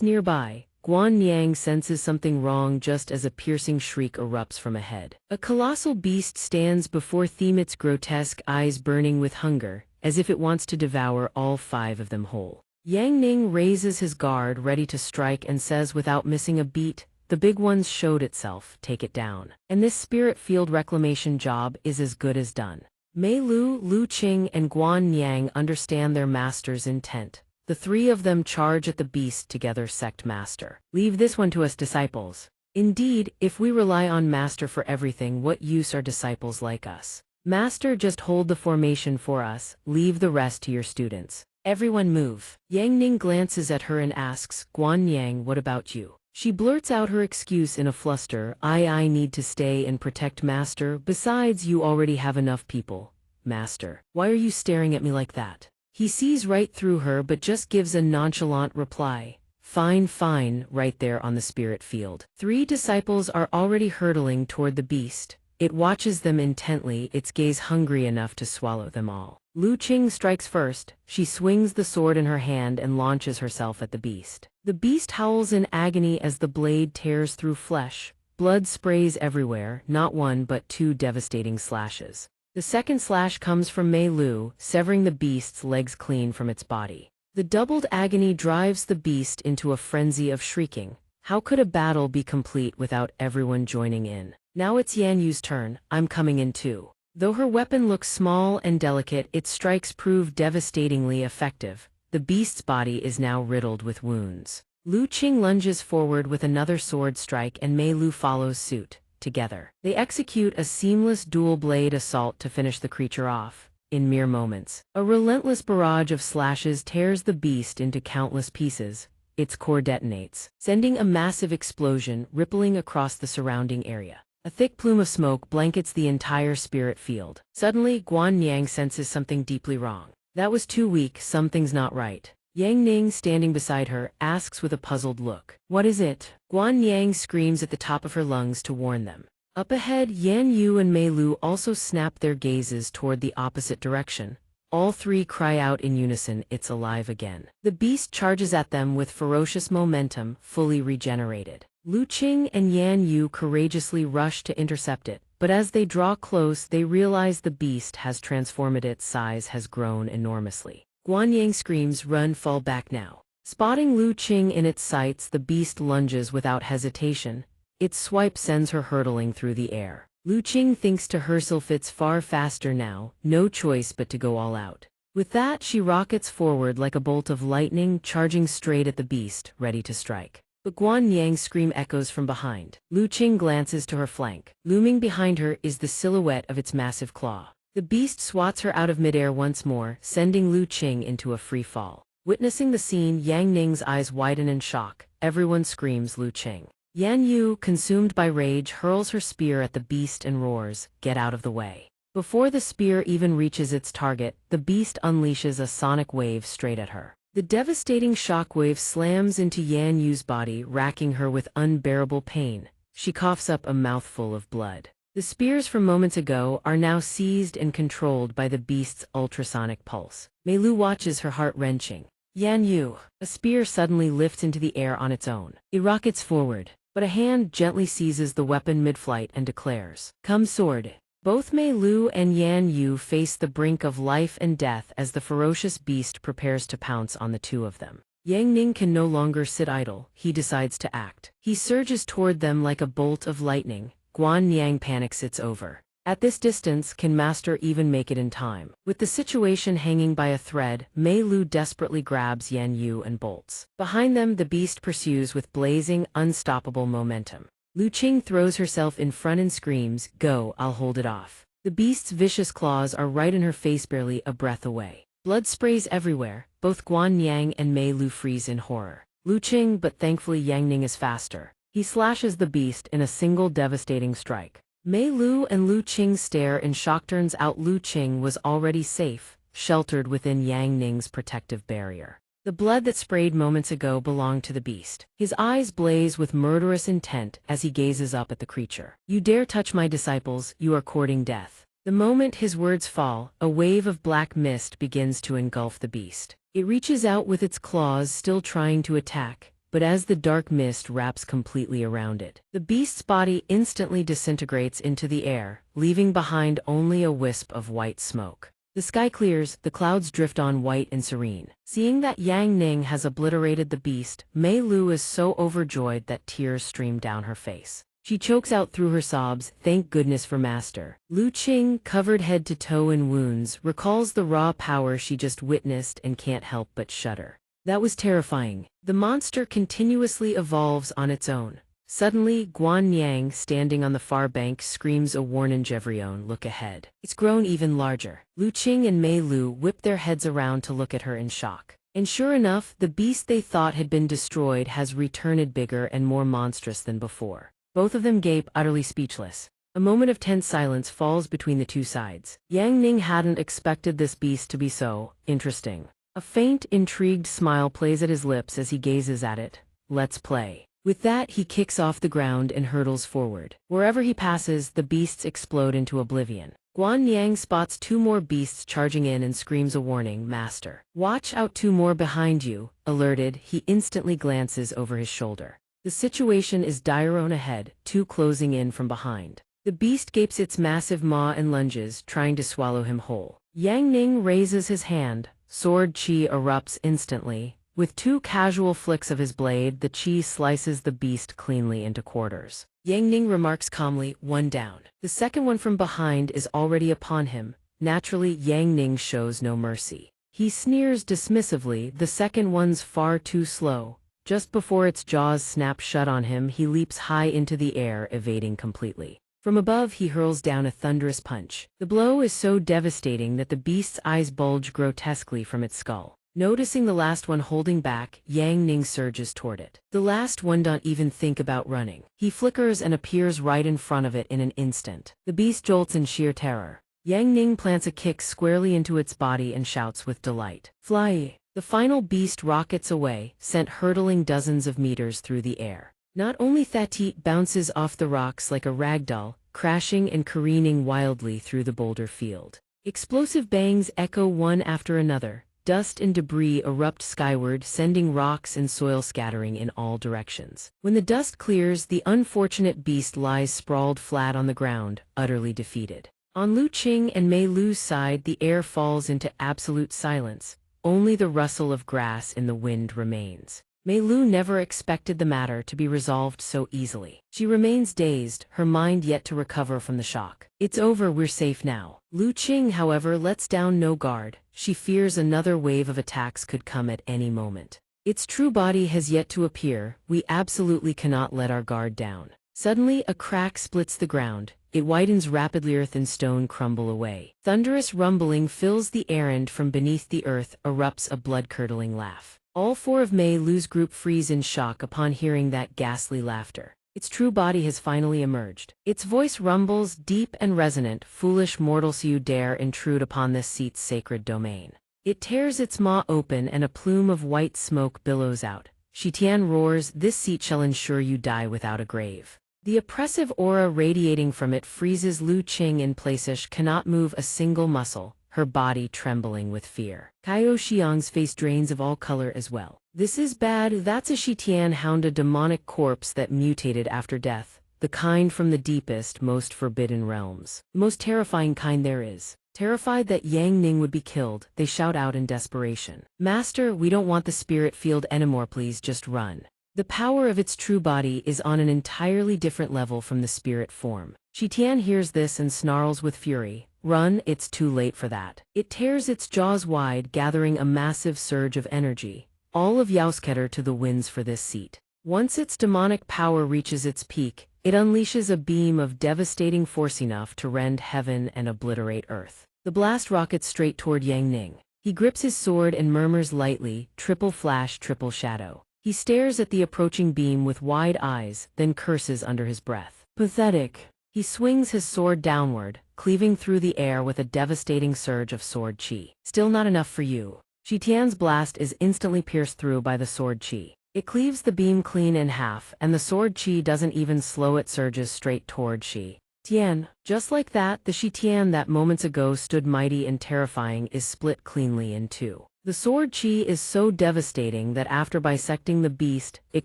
nearby. Guanyang senses something wrong just as a piercing shriek erupts from ahead. A colossal beast stands before them, its grotesque eyes burning with hunger, as if it wants to devour all 5 of them whole. Yang Ning raises his guard, ready to strike, and says without missing a beat, the big one's showed itself, take it down. And this spirit field reclamation job is as good as done. Mei Lu, Lu Qing, and Guanyang understand their master's intent. The 3 of them charge at the beast together. Sect Master, leave this one to us disciples. Indeed, if we rely on Master for everything, what use are disciples like us? Master, just hold the formation for us, leave the rest to your students. Everyone move. Yang Ning glances at her and asks, Guanyang, what about you? She blurts out her excuse in a fluster, I need to stay and protect Master, besides you already have enough people. Master, why are you staring at me like that? He sees right through her but just gives a nonchalant reply. Fine, right there on the spirit field. 3 disciples are already hurtling toward the beast. It watches them intently, its gaze hungry enough to swallow them all. Lu Qing strikes first. She swings the sword in her hand and launches herself at the beast. The beast howls in agony as the blade tears through flesh. Blood sprays everywhere, not 1 but 2 devastating slashes. The second slash comes from Mei Lu, severing the beast's legs clean from its body. The doubled agony drives the beast into a frenzy of shrieking. How could a battle be complete without everyone joining in? Now it's Yan Yu's turn, I'm coming in too. Though her weapon looks small and delicate, its strikes prove devastatingly effective. The beast's body is now riddled with wounds. Lu Qing lunges forward with another sword strike and Mei Lu follows suit. Together, they execute a seamless dual-blade assault to finish the creature off. In mere moments, a relentless barrage of slashes tears the beast into countless pieces. Its core detonates, sending a massive explosion rippling across the surrounding area. A thick plume of smoke blankets the entire spirit field. Suddenly, Guan Yang senses something deeply wrong. That was too weak, something's not right. Yang Ning, standing beside her, asks with a puzzled look. What is it? Guan Yang screams at the top of her lungs to warn them. Up ahead, Yan Yu and Mei Lu also snap their gazes toward the opposite direction. All three cry out in unison, it's alive again. The beast charges at them with ferocious momentum, fully regenerated. Lu Qing and Yan Yu courageously rush to intercept it, but as they draw close, they realize the beast has transformed, its size has grown enormously. Guan Yang screams, run, fall back now. Spotting Lu Qing in its sights, the beast lunges without hesitation. Its swipe sends her hurtling through the air. Lu Qing thinks to herself, it's far faster now, no choice but to go all out. With that, she rockets forward like a bolt of lightning, charging straight at the beast, ready to strike. But Guan Yang's scream echoes from behind. Lu Qing glances to her flank. Looming behind her is the silhouette of its massive claw. The beast swats her out of midair once more, sending Lu Qing into a free fall. Witnessing the scene, Yang Ning's eyes widen in shock. Everyone screams Lu Qing. Yan Yu, consumed by rage, hurls her spear at the beast and roars, get out of the way. Before the spear even reaches its target, the beast unleashes a sonic wave straight at her. The devastating shockwave slams into Yan Yu's body, racking her with unbearable pain. She coughs up a mouthful of blood. The spears from moments ago are now seized and controlled by the beast's ultrasonic pulse. Mei Lu watches, her heart wrenching. Yan Yu. A spear suddenly lifts into the air on its own. It rockets forward, but a hand gently seizes the weapon mid-flight and declares, come sword. Both Mei Lu and Yan Yu face the brink of life and death as the ferocious beast prepares to pounce on the two of them. Yang Ning can no longer sit idle, he decides to act. He surges toward them like a bolt of lightning. Guan Yang panics, it's over. At this distance, can Master even make it in time? With the situation hanging by a thread, Mei Lu desperately grabs Yan Yu and bolts. Behind them, the beast pursues with blazing, unstoppable momentum. Lu Qing throws herself in front and screams, go, I'll hold it off. The beast's vicious claws are right in her face, barely a breath away. Blood sprays everywhere. Both Guan Yang and Mei Lu freeze in horror. Lu Qing, but thankfully Yang Ning is faster. He slashes the beast in a single devastating strike. Mei Lu and Lu Qing stare in shock. Turns out Lu Qing was already safe, sheltered within Yang Ning's protective barrier. The blood that sprayed moments ago belonged to the beast. His eyes blaze with murderous intent as he gazes up at the creature. You dare touch my disciples, you are courting death. The moment his words fall, a wave of black mist begins to engulf the beast. It reaches out with its claws, still trying to attack, but as the dark mist wraps completely around it, the beast's body instantly disintegrates into the air, leaving behind only a wisp of white smoke. The sky clears, the clouds drift on white and serene. Seeing that Yang Ning has obliterated the beast, Mei Lu is so overjoyed that tears stream down her face. She chokes out through her sobs, thank goodness for Master. Lu Qing, covered head to toe in wounds, recalls the raw power she just witnessed and can't help but shudder. That was terrifying. The monster continuously evolves on its own. Suddenly, Guan Yang, standing on the far bank, screams a warning, Jevrion, look ahead. It's grown even larger. Lu Qing and Mei Lu whip their heads around to look at her in shock. And sure enough, the beast they thought had been destroyed has returned bigger and more monstrous than before. Both of them gape, utterly speechless. A moment of tense silence falls between the two sides. Yang Ning hadn't expected this beast to be so interesting. A faint, intrigued smile plays at his lips as he gazes at it. Let's play. With that, he kicks off the ground and hurtles forward. Wherever he passes, the beasts explode into oblivion. Guan Yang spots two more beasts charging in and screams a warning, Master. Watch out, two more behind you. Alerted, he instantly glances over his shoulder. The situation is dire. On ahead, two closing in from behind. The beast gapes its massive maw and lunges, trying to swallow him whole. Yang Ning raises his hand. Sword chi erupts instantly. With 2 casual flicks of his blade, the chi slices the beast cleanly into quarters. Yang Ning remarks calmly, "One down." The second one from behind is already upon him. Naturally, Yang Ning shows no mercy. He sneers dismissively, "The second one's far too slow." Just before its jaws snap shut on him, he leaps high into the air, evading completely. From above, he hurls down a thunderous punch. The blow is so devastating that the beast's eyes bulge grotesquely from its skull. Noticing the last one holding back, Yang Ning surges toward it. The last one don't even think about running. He flickers and appears right in front of it in an instant. The beast jolts in sheer terror. Yang Ning plants a kick squarely into its body and shouts with delight, "Fly!" The final beast rockets away, sent hurtling dozens of meters through the air. Not only that, it bounces off the rocks like a ragdoll, crashing and careening wildly through the boulder field. Explosive bangs echo one after another. Dust and debris erupt skyward, sending rocks and soil scattering in all directions. When the dust clears, the unfortunate beast lies sprawled flat on the ground, utterly defeated. On Lu Qing and Mei Lu's side, the air falls into absolute silence. Only the rustle of grass in the wind remains. Mei Lu never expected the matter to be resolved so easily. She remains dazed, her mind yet to recover from the shock. "It's over, we're safe now." Lu Qing, however, lets down no guard. She fears another wave of attacks could come at any moment. Its true body has yet to appear. "We absolutely cannot let our guard down." Suddenly, a crack splits the ground. It widens rapidly, earth and stone crumble away. Thunderous rumbling fills the air, and from beneath the earth erupts a blood-curdling laugh. All 4 of Mei Lu's group freeze in shock upon hearing that ghastly laughter. Its true body has finally emerged. Its voice rumbles, deep and resonant, "Foolish mortals, you dare intrude upon this seat's sacred domain." It tears its maw open and a plume of white smoke billows out. Shitian roars, "This seat shall ensure you die without a grave." The oppressive aura radiating from it freezes Lu Qing in place. She cannot move a single muscle, her body trembling with fear. Kaio Xiang's face drains of all color as well. "This is bad. That's a Shitian hound, a demonic corpse that mutated after death, the kind from the deepest, most forbidden realms. The most terrifying kind there is." Terrified that Yang Ning would be killed, they shout out in desperation, "Master, we don't want the spirit field anymore, please just run." The power of its true body is on an entirely different level from the spirit form. Shitian hears this and snarls with fury, "Run, it's too late for that." It tears its jaws wide, gathering a massive surge of energy. All of Yaosketer to the winds for this seat. Once its demonic power reaches its peak, it unleashes a beam of devastating force enough to rend heaven and obliterate earth. The blast rockets straight toward Yang Ning. He grips his sword and murmurs lightly, "Triple flash, triple shadow." He stares at the approaching beam with wide eyes, then curses under his breath. "Pathetic." He swings his sword downward, cleaving through the air with a devastating surge of sword chi. "Still not enough for you." Shitian's blast is instantly pierced through by the sword chi. It cleaves the beam clean in half, and the sword chi doesn't even slow, it surges straight toward Shi Tian. Just like that, the Shi Tian that moments ago stood mighty and terrifying is split cleanly in 2. The sword chi is so devastating that after bisecting the beast, it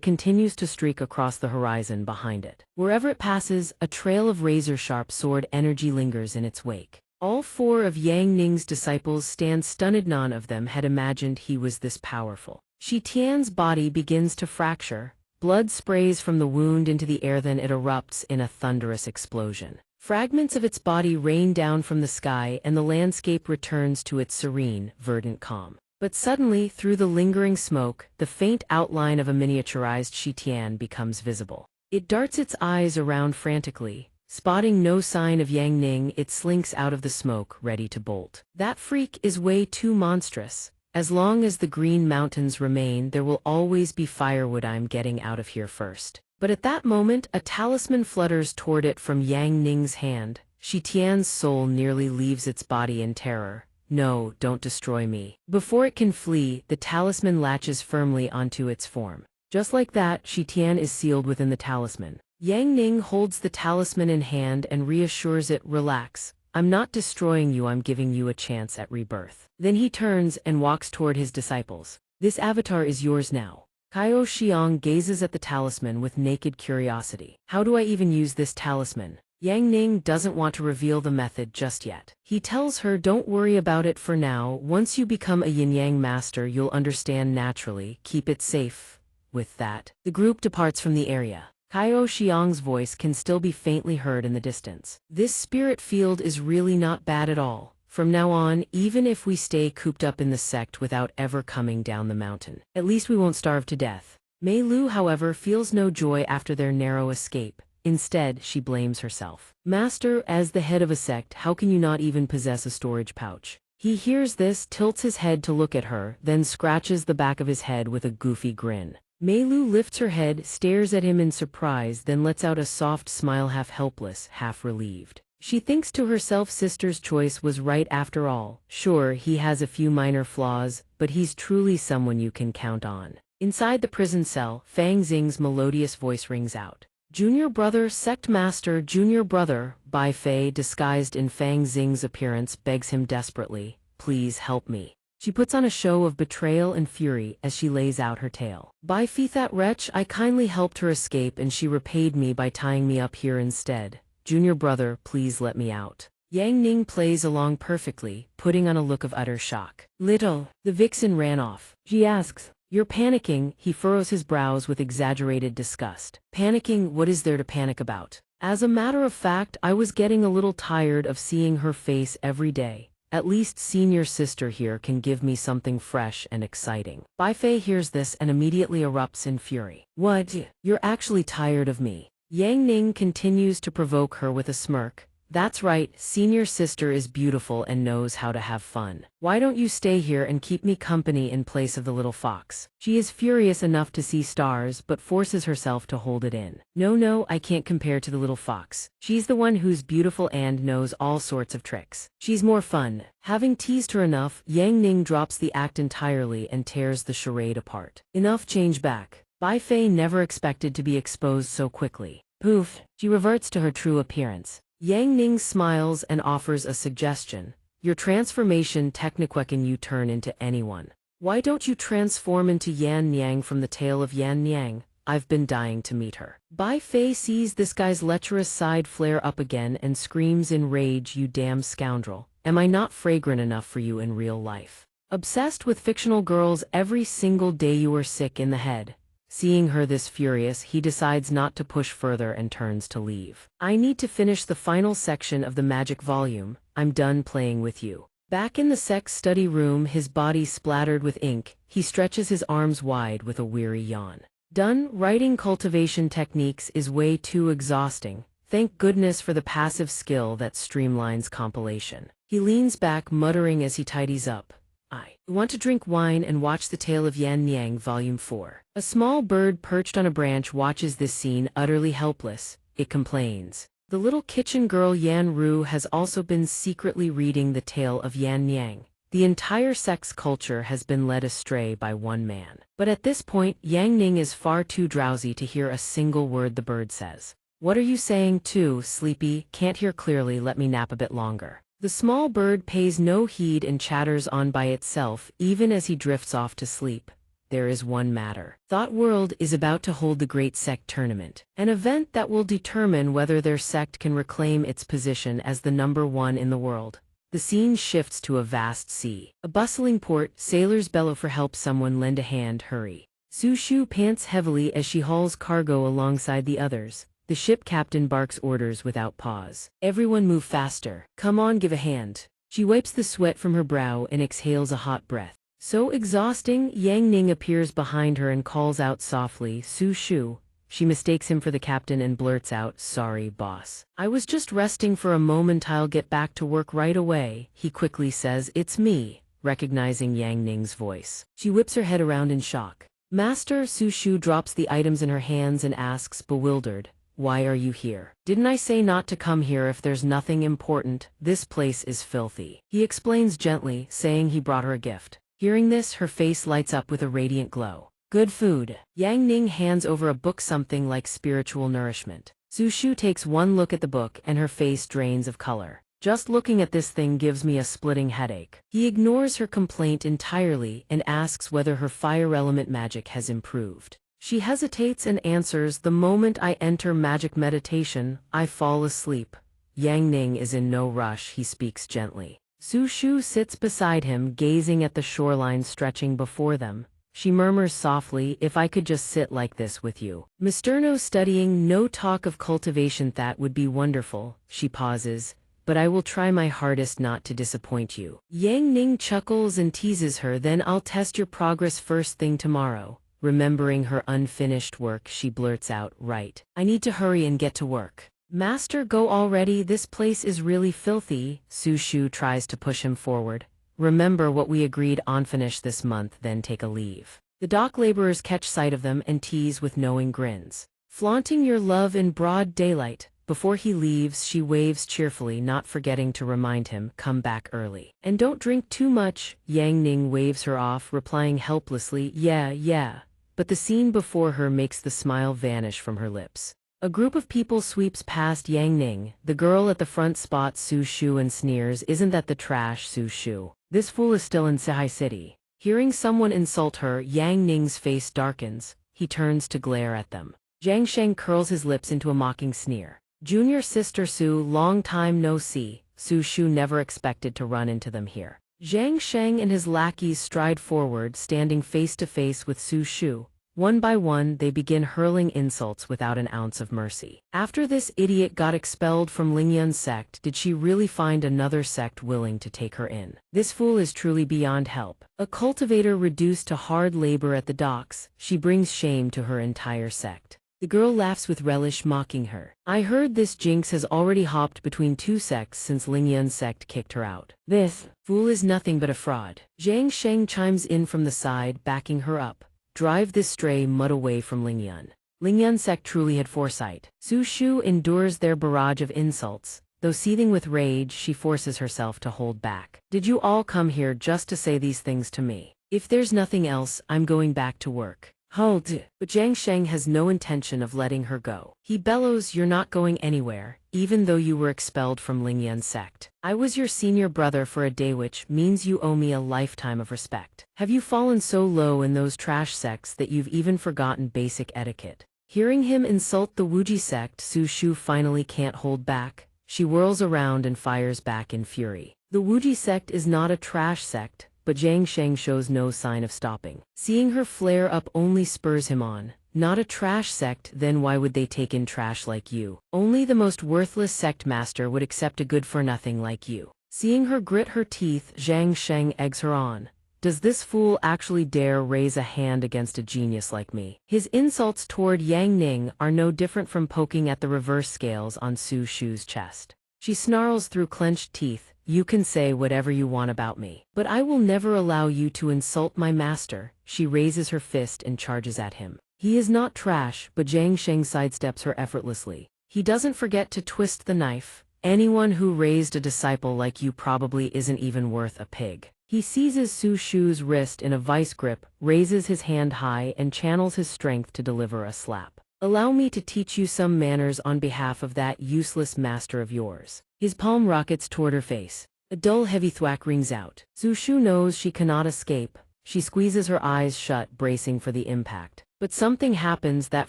continues to streak across the horizon behind it. Wherever it passes, a trail of razor-sharp sword energy lingers in its wake. All 4 of Yang Ning's disciples stand stunned. None of them had imagined he was this powerful. Shi Tian's body begins to fracture. Blood sprays from the wound into the air, then it erupts in a thunderous explosion. Fragments of its body rain down from the sky, and the landscape returns to its serene, verdant calm. But suddenly, through the lingering smoke, the faint outline of a miniaturized Shi Tian becomes visible. It darts its eyes around frantically. Spotting no sign of Yang Ning, it slinks out of the smoke, ready to bolt. That freak is way too monstrous. As long as the Green Mountains remain, there will always be firewood. I'm getting out of here first. But at that moment, a talisman flutters toward it from Yang Ning's hand. Shi Tian's soul nearly leaves its body in terror. "No, don't destroy me." Before it can flee, the talisman latches firmly onto its form. Just like that, Shi Tian is sealed within the talisman. Yang Ning holds the talisman in hand and reassures it, "Relax. I'm not destroying you, I'm giving you a chance at rebirth." Then he turns and walks toward his disciples. "This avatar is yours now." Kaio Xiang gazes at the talisman with naked curiosity. "How do I even use this talisman?" Yang Ning doesn't want to reveal the method just yet. He tells her don't worry about it for now, once you become a yin-yang master you'll understand naturally, keep it safe. With that, the group departs from the area. Kaio Xiang's voice can still be faintly heard in the distance. This spirit field is really not bad at all. From now on, even if we stay cooped up in the sect without ever coming down the mountain, at least we won't starve to death. Mei Lu, however, feels no joy after their narrow escape. Instead, she blames herself. Master, as the head of a sect, how can you not even possess a storage pouch? He hears this, tilts his head to look at her, then scratches the back of his head with a goofy grin. Mei Lu lifts her head, stares at him in surprise, then lets out a soft smile, half helpless, half relieved. She thinks to herself sister's choice was right after all. Sure, he has a few minor flaws, but he's truly someone you can count on. Inside the prison cell, Fang Xing's melodious voice rings out. Junior brother, sect master, junior brother. Bai Fei, disguised in Fang Xing's appearance, begs him desperately, please help me. She puts on a show of betrayal and fury as she lays out her tale. Bai Fei, that wretch, I kindly helped her escape and she repaid me by tying me up here instead. Junior brother, please let me out. Yang Ning plays along perfectly, putting on a look of utter shock. Little, the vixen ran off. She asks, you're panicking? He furrows his brows with exaggerated disgust. Panicking? What is there to panic about? As a matter of fact, I was getting a little tired of seeing her face every day. At least senior sister here can give me something fresh and exciting. Bai Fei hears this and immediately erupts in fury. What? You're actually tired of me? Yang Ning continues to provoke her with a smirk. That's right, senior sister is beautiful and knows how to have fun. Why don't you stay here and keep me company in place of the little fox? She is furious enough to see stars but forces herself to hold it in. No, I can't compare to the little fox. She's the one who's beautiful and knows all sorts of tricks. She's more fun. Having teased her enough, Yang Ning drops the act entirely and tears the charade apart. Enough, change back. Bai Fei never expected to be exposed so quickly. Poof, she reverts to her true appearance. Yang Ning smiles and offers a suggestion. Your transformation technique you turn into anyone. Why don't you transform into Yan Niang from the tale of Yan Niang? I've been dying to meet her. Bai Fei sees this guy's lecherous side flare up again and screams in rage, you damn scoundrel. Am I not fragrant enough for you in real life? Obsessed with fictional girls every single day, you are sick in the head. Seeing her this furious, he decides not to push further and turns to leave. I need to finish the final section of the magic volume. I'm done playing with you. Back in the Sect study room, his body splattered with ink, he stretches his arms wide with a weary yawn. Done. Writing cultivation techniques is way too exhausting. Thank goodness for the passive skill that streamlines compilation. He leans back, muttering as he tidies up. I want to drink wine and watch the Tale of Yan Niang Volume 4. A small bird perched on a branch watches this scene, utterly helpless. It complains. The little kitchen girl Yan Ru has also been secretly reading the Tale of Yan Niang. The entire Sect's culture has been led astray by one man. But at this point, Yang Ning is far too drowsy to hear a single word the bird says. What are you saying? Too sleepy? Can't hear clearly, let me nap a bit longer. The small bird pays no heed and chatters on by itself, even as he drifts off to sleep. There is one matter. Thought World is about to hold the Great Sect Tournament, an event that will determine whether their sect can reclaim its position as the #1 in the world. The scene shifts to a vast sea. A bustling port, sailors bellow for help, someone lend a hand, hurry. Su Shu pants heavily as she hauls cargo alongside the others. The ship captain barks orders without pause. Everyone move faster. Come on, give a hand. She wipes the sweat from her brow and exhales a hot breath. So exhausting, Yang Ning appears behind her and calls out softly, Su Shu. She mistakes him for the captain and blurts out, sorry, boss. I was just resting for a moment, I'll get back to work right away. He quickly says, it's me, recognizing Yang Ning's voice. She whips her head around in shock. Master. Su Shu drops the items in her hands and asks, bewildered. Why are you here? Didn't I say not to come here if there's nothing important? This place is filthy. He explains gently, saying he brought her a gift. Hearing this, her face lights up with a radiant glow. Good food. Yang Ning hands over a book, something like spiritual nourishment. Su Shu takes one look at the book and her face drains of color. Just looking at this thing gives me a splitting headache. He ignores her complaint entirely and asks whether her fire element magic has improved. She hesitates and answers, "The moment I enter magic meditation, I fall asleep." Yang Ning is in no rush, he speaks gently. Su Shu sits beside him, gazing at the shoreline stretching before them. She murmurs softly, "If I could just sit like this with you. Mr. No studying, no talk of cultivation, that would be wonderful." She pauses, "But I will try my hardest not to disappoint you." Yang Ning chuckles and teases her, "Then I'll test your progress first thing tomorrow." Remembering her unfinished work, she blurts out, "Right. I need to hurry and get to work." "Master, go already, this place is really filthy." Su Shu tries to push him forward. "Remember what we agreed on, finish this month, then take a leave." The dock laborers catch sight of them and tease with knowing grins. "Flaunting your love in broad daylight." Before he leaves, she waves cheerfully, not forgetting to remind him, "Come back early. And don't drink too much." Yang Ning waves her off, replying helplessly, Yeah. But the scene before her makes the smile vanish from her lips. A group of people sweeps past Yang Ning. The girl at the front spots Su Shu and sneers, "Isn't that the trash, Su Shu? This fool is still in Sehai City." Hearing someone insult her, Yang Ning's face darkens. He turns to glare at them. Zhang Sheng curls his lips into a mocking sneer. "Junior sister Su, long time no see." Su Shu never expected to run into them here. Zhang Sheng and his lackeys stride forward, standing face to face with Su Shu. One by one, they begin hurling insults without an ounce of mercy. After this idiot got expelled from Lingyun's sect, did she really find another sect willing to take her in? This fool is truly beyond help. A cultivator reduced to hard labor at the docks, she brings shame to her entire sect. The girl laughs with relish, mocking her. "I heard this jinx has already hopped between two sects since Lingyun's sect kicked her out. This fool is nothing but a fraud." Zhang Sheng chimes in from the side, backing her up. "Drive this stray mud away from Lingyun." Lingyun's sect truly had foresight. Su Shu endures their barrage of insults. Though seething with rage, she forces herself to hold back. "Did you all come here just to say these things to me? If there's nothing else, I'm going back to work." "Hold." But Zhang Sheng has no intention of letting her go. He bellows, "You're not going anywhere, even though you were expelled from Lingyun's sect. I was your senior brother for a day, which means you owe me a lifetime of respect. Have you fallen so low in those trash sects that you've even forgotten basic etiquette?" Hearing him insult the Wuji sect, Su Shu finally can't hold back. She whirls around and fires back in fury. The Wuji sect is not a trash sect, but Zhang Sheng shows no sign of stopping. Seeing her flare up only spurs him on. "Not a trash sect, then why would they take in trash like you? Only the most worthless sect master would accept a good-for-nothing like you." Seeing her grit her teeth, Zhang Sheng eggs her on. "Does this fool actually dare raise a hand against a genius like me?" His insults toward Yang Ning are no different from poking at the reverse scales on Su Shu's chest. She snarls through clenched teeth, "You can say whatever you want about me, but I will never allow you to insult my master." She raises her fist and charges at him. He is not trash, but Zhang Sheng sidesteps her effortlessly. He doesn't forget to twist the knife. "Anyone who raised a disciple like you probably isn't even worth a pig." He seizes Su Shu's wrist in a vice grip, raises his hand high, and channels his strength to deliver a slap. "Allow me to teach you some manners on behalf of that useless master of yours." His palm rockets toward her face. A dull heavy thwack rings out. Su Shu knows she cannot escape. She squeezes her eyes shut, bracing for the impact. But something happens that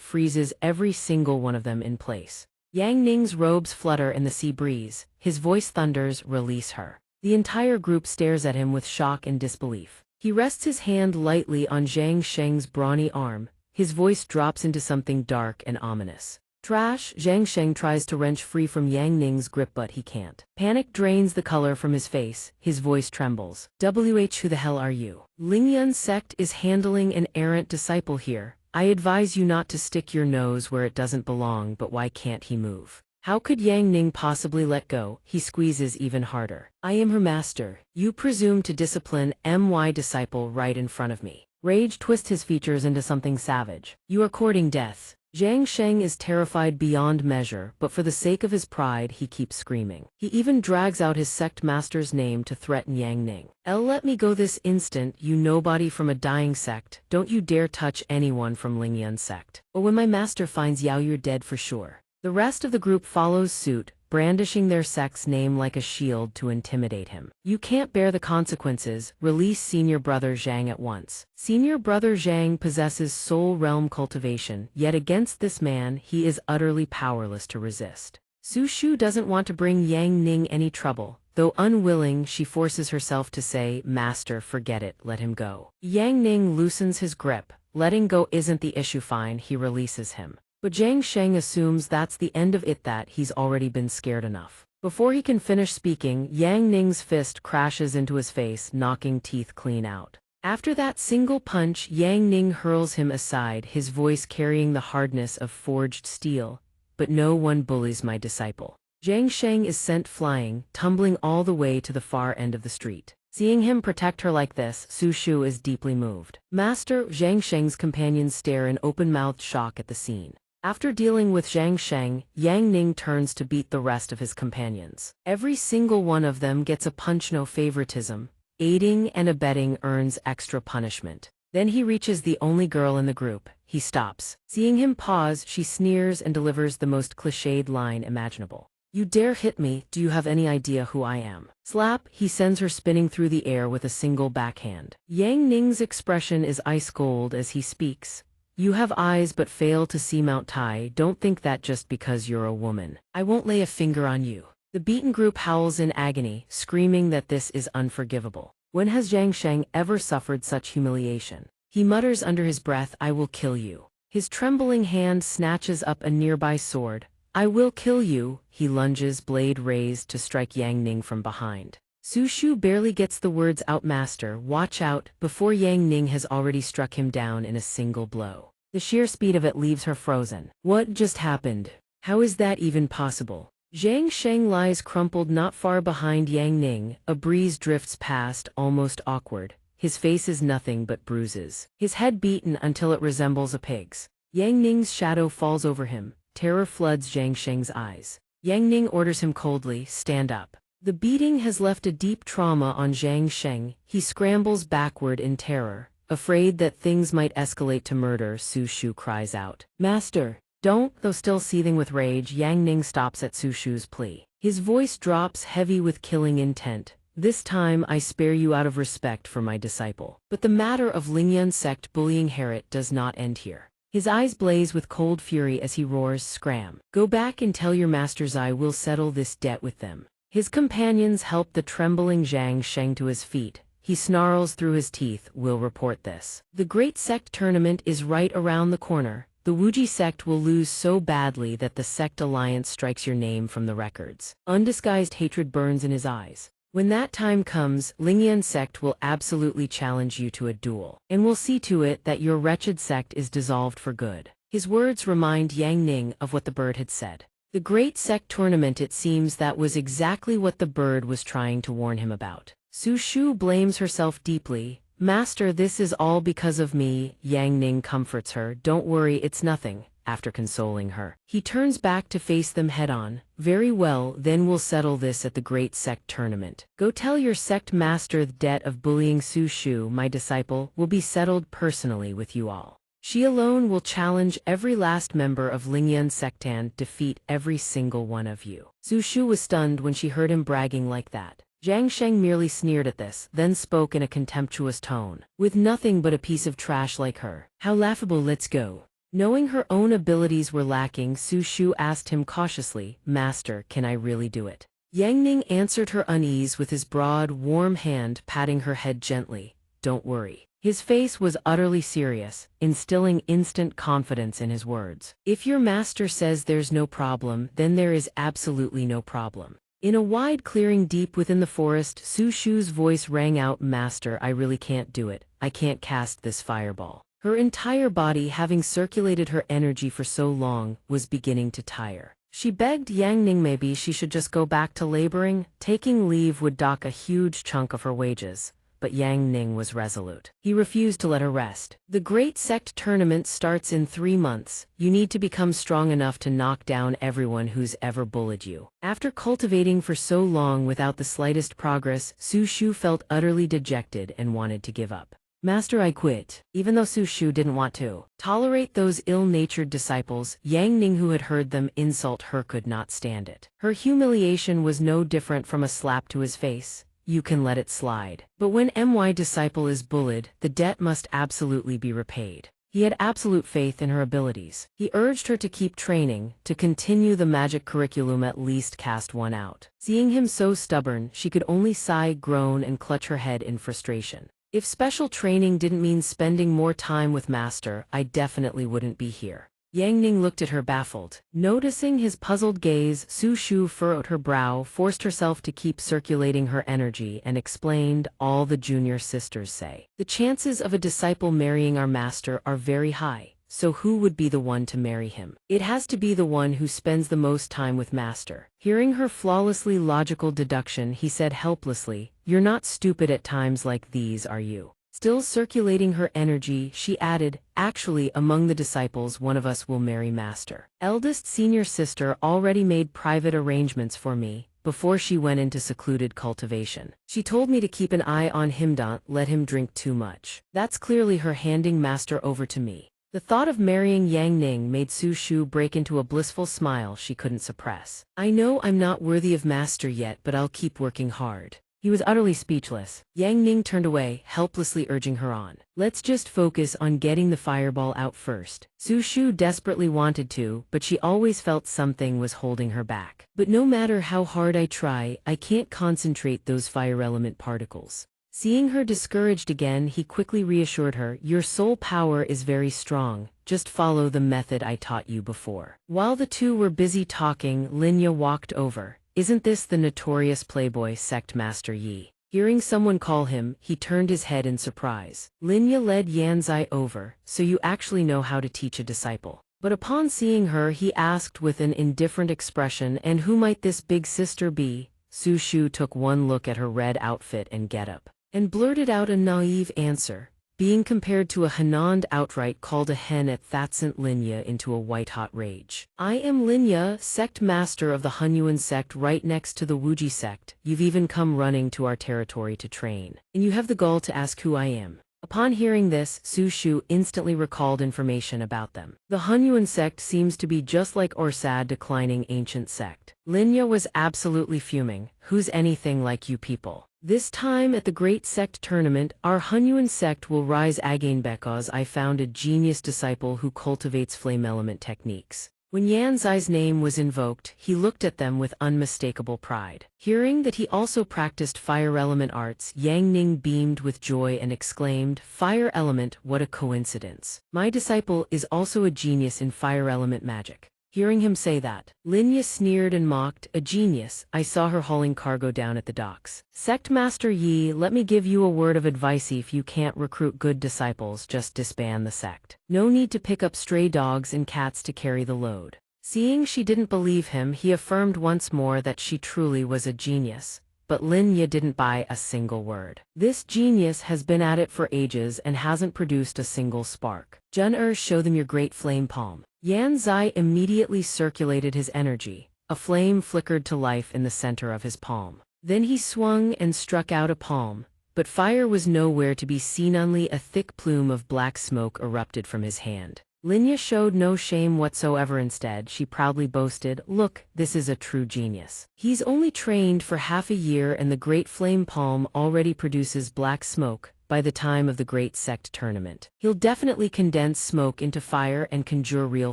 freezes every single one of them in place. Yang Ning's robes flutter in the sea breeze. His voice thunders, "Release her." The entire group stares at him with shock and disbelief. He rests his hand lightly on Zhang Sheng's brawny arm. His voice drops into something dark and ominous. "Trash." Zhang Sheng tries to wrench free from Yang Ning's grip, but he can't. Panic drains the color from his face. His voice trembles. "Who the hell are you? Lingyun's sect is handling an errant disciple here. I advise you not to stick your nose where it doesn't belong." But why can't he move? How could Yang Ning possibly let go? He squeezes even harder. "I am her master. You presume to discipline my disciple right in front of me." Rage twists his features into something savage. "You are courting death." Zhang Sheng is terrified beyond measure, but for the sake of his pride, he keeps screaming. He even drags out his sect master's name to threaten Yang Ning. "Let me go this instant, you nobody from a dying sect. Don't you dare touch anyone from Lingyun's sect. Or when my master finds Yao, you're dead for sure." The rest of the group follows suit, brandishing their sect's name like a shield to intimidate him. You can't bear the consequences, release Senior Brother Zhang at once. Senior Brother Zhang possesses soul realm cultivation, yet against this man he is utterly powerless to resist. Su Shu doesn't want to bring Yang Ning any trouble. Though unwilling, she forces herself to say, "Master, forget it, let him go." Yang Ning loosens his grip. Letting go isn't the issue, fine, he releases him. But Zhang Sheng assumes that's the end of it, that he's already been scared enough. Before he can finish speaking, Yang Ning's fist crashes into his face, knocking teeth clean out. After that single punch, Yang Ning hurls him aside, his voice carrying the hardness of forged steel. But no one bullies my disciple. Zhang Sheng is sent flying, tumbling all the way to the far end of the street. Seeing him protect her like this, Su Shu is deeply moved. Master, Zhang Sheng's companions stare in open-mouthed shock at the scene. After dealing with Zhang Sheng, Yang Ning turns to beat the rest of his companions. Every single one of them gets a punch, no favoritism. Aiding and abetting earns extra punishment. Then he reaches the only girl in the group. He stops. Seeing him pause, she sneers and delivers the most cliched line imaginable. "You dare hit me, do you have any idea who I am?" Slap, he sends her spinning through the air with a single backhand. Yang Ning's expression is ice cold as he speaks. "You have eyes but fail to see Mount Tai, don't think that just because you're a woman. I won't lay a finger on you." The beaten group howls in agony, screaming that this is unforgivable. When has Zhang Sheng ever suffered such humiliation? He mutters under his breath, "I will kill you." His trembling hand snatches up a nearby sword. "I will kill you," he lunges, blade raised to strike Yang Ning from behind. Su Shu barely gets the words out, "Master, watch out," before Yang Ning has already struck him down in a single blow. The sheer speed of it leaves her frozen. What just happened? How is that even possible? Zhang Sheng lies crumpled not far behind Yang Ning. A breeze drifts past, almost awkward. His face is nothing but bruises. His head beaten until it resembles a pig's. Yang Ning's shadow falls over him. Terror floods Zhang Sheng's eyes. Yang Ning orders him coldly, "Stand up." The beating has left a deep trauma on Zhang Sheng. He scrambles backward in terror. Afraid that things might escalate to murder, Su Shu cries out, "Master, don't." Though still seething with rage, Yang Ning stops at Su Shu's plea. His voice drops, heavy with killing intent. "This time I spare you out of respect for my disciple." But the matter of Lingyun sect bullying Herit does not end here. His eyes blaze with cold fury as he roars, "Scram! Go back and tell your masters I will settle this debt with them." His companions help the trembling Zhang Sheng to his feet. He snarls through his teeth, "We'll report this. The Great Sect tournament is right around the corner. The Wuji sect will lose so badly that the sect alliance strikes your name from the records." Undisguised hatred burns in his eyes. "When that time comes, Lingyun sect will absolutely challenge you to a duel, and we'll see to it that your wretched sect is dissolved for good." His words remind Yang Ning of what the bird had said. The Great Sect tournament, it seems that was exactly what the bird was trying to warn him about. Su Shu blames herself deeply. "Master, this is all because of me." Yang Ning comforts her, "Don't worry, it's nothing." After consoling her, he turns back to face them head-on. "Very well, then we'll settle this at the Great Sect tournament. Go tell your sect master the debt of bullying Su Shu, my disciple, will be settled personally with you all. She alone will challenge every last member of Lingyun sect and defeat every single one of you." Su Shu was stunned when she heard him bragging like that. Zhang Sheng merely sneered at this, then spoke in a contemptuous tone. "With nothing but a piece of trash like her. How laughable, let's go." Knowing her own abilities were lacking, Su Shu asked him cautiously, "Master, can I really do it?" Yang Ning answered her unease with his broad, warm hand, patting her head gently. "Don't worry." His face was utterly serious, instilling instant confidence in his words. "If your master says there's no problem, then there is absolutely no problem." In a wide clearing deep within the forest, Su Shu's voice rang out, "Master, I really can't do it. I can't cast this fireball." Her entire body, having circulated her energy for so long, was beginning to tire. She begged Yang Ning maybe she should just go back to laboring. Taking leave would dock a huge chunk of her wages. But Yang Ning was resolute. He refused to let her rest. "The Great Sect tournament starts in 3 months. You need to become strong enough to knock down everyone who's ever bullied you." After cultivating for so long without the slightest progress, Su Shu felt utterly dejected and wanted to give up. Master, I quit. Even though Su Shu didn't want to tolerate those ill-natured disciples, Yang Ning, who had heard them insult her, could not stand it. Her humiliation was no different from a slap to his face. You can let it slide. But when my disciple is bullied, the debt must absolutely be repaid. He had absolute faith in her abilities. He urged her to keep training, to continue the magic curriculum, at least cast one out. Seeing him so stubborn, she could only sigh, groan, and clutch her head in frustration. If special training didn't mean spending more time with Master, I definitely wouldn't be here. Yang Ning looked at her baffled. Noticing his puzzled gaze, Su Shu furrowed her brow, forced herself to keep circulating her energy, and explained, all the junior sisters say. The chances of a disciple marrying our master are very high, so who would be the one to marry him? It has to be the one who spends the most time with Master. Hearing her flawlessly logical deduction, he said helplessly, You're not stupid at times like these, are you? Still circulating her energy, she added, Actually, among the disciples, one of us will marry Master. Eldest senior sister already made private arrangements for me, before she went into secluded cultivation. She told me to keep an eye on him, don't let him drink too much. That's clearly her handing Master over to me. The thought of marrying Yang Ning made Su Shu break into a blissful smile she couldn't suppress. I know I'm not worthy of Master yet, but I'll keep working hard. He was utterly speechless. Yang Ning turned away, helplessly urging her on. Let's just focus on getting the fireball out first. Su Shu desperately wanted to, but she always felt something was holding her back. But no matter how hard I try, I can't concentrate those fire element particles. Seeing her discouraged again, he quickly reassured her, Your soul power is very strong, just follow the method I taught you before. While the two were busy talking, Linya walked over. Isn't this the notorious playboy Sect Master Yi? Hearing someone call him, he turned his head in surprise. Linya led Yanzai over, so you actually know how to teach a disciple. But upon seeing her, he asked with an indifferent expression, and who might this big sister be? Su Shu took one look at her red outfit and getup, and blurted out a naive answer. Being compared to a Hanand outright called a hen at that sent Linya into a white-hot rage. I am Linya, sect master of the Hunyuan sect right next to the Wuji sect. You've even come running to our territory to train. And you have the gall to ask who I am. Upon hearing this, Su Shu instantly recalled information about them. The Hunyuan sect seems to be just like Orsad, declining ancient sect. Linya was absolutely fuming. Who's anything like you people? This time at the Great Sect Tournament, our Hunyuan sect will rise again because I found a genius disciple who cultivates flame element techniques. When Yanzai's name was invoked, he looked at them with unmistakable pride. Hearing that he also practiced fire element arts, Yang Ning beamed with joy and exclaimed, Fire element, what a coincidence. My disciple is also a genius in fire element magic. Hearing him say that, Linya sneered and mocked, a genius. I saw her hauling cargo down at the docks. Sect Master Yi, let me give you a word of advice. If you can't recruit good disciples, just disband the sect. No need to pick up stray dogs and cats to carry the load. Seeing she didn't believe him, he affirmed once more that she truly was a genius. But Linya didn't buy a single word. This genius has been at it for ages and hasn't produced a single spark. Jun show them your great flame palm. Yanzai immediately circulated his energy. A flame flickered to life in the center of his palm. Then he swung and struck out a palm, but fire was nowhere to be seen. Only a thick plume of black smoke erupted from his hand. Linya showed no shame whatsoever. Instead, she proudly boasted, Look, this is a true genius. He's only trained for half a year and the great flame palm already produces black smoke. By the time of the Great Sect Tournament, he'll definitely condense smoke into fire and conjure real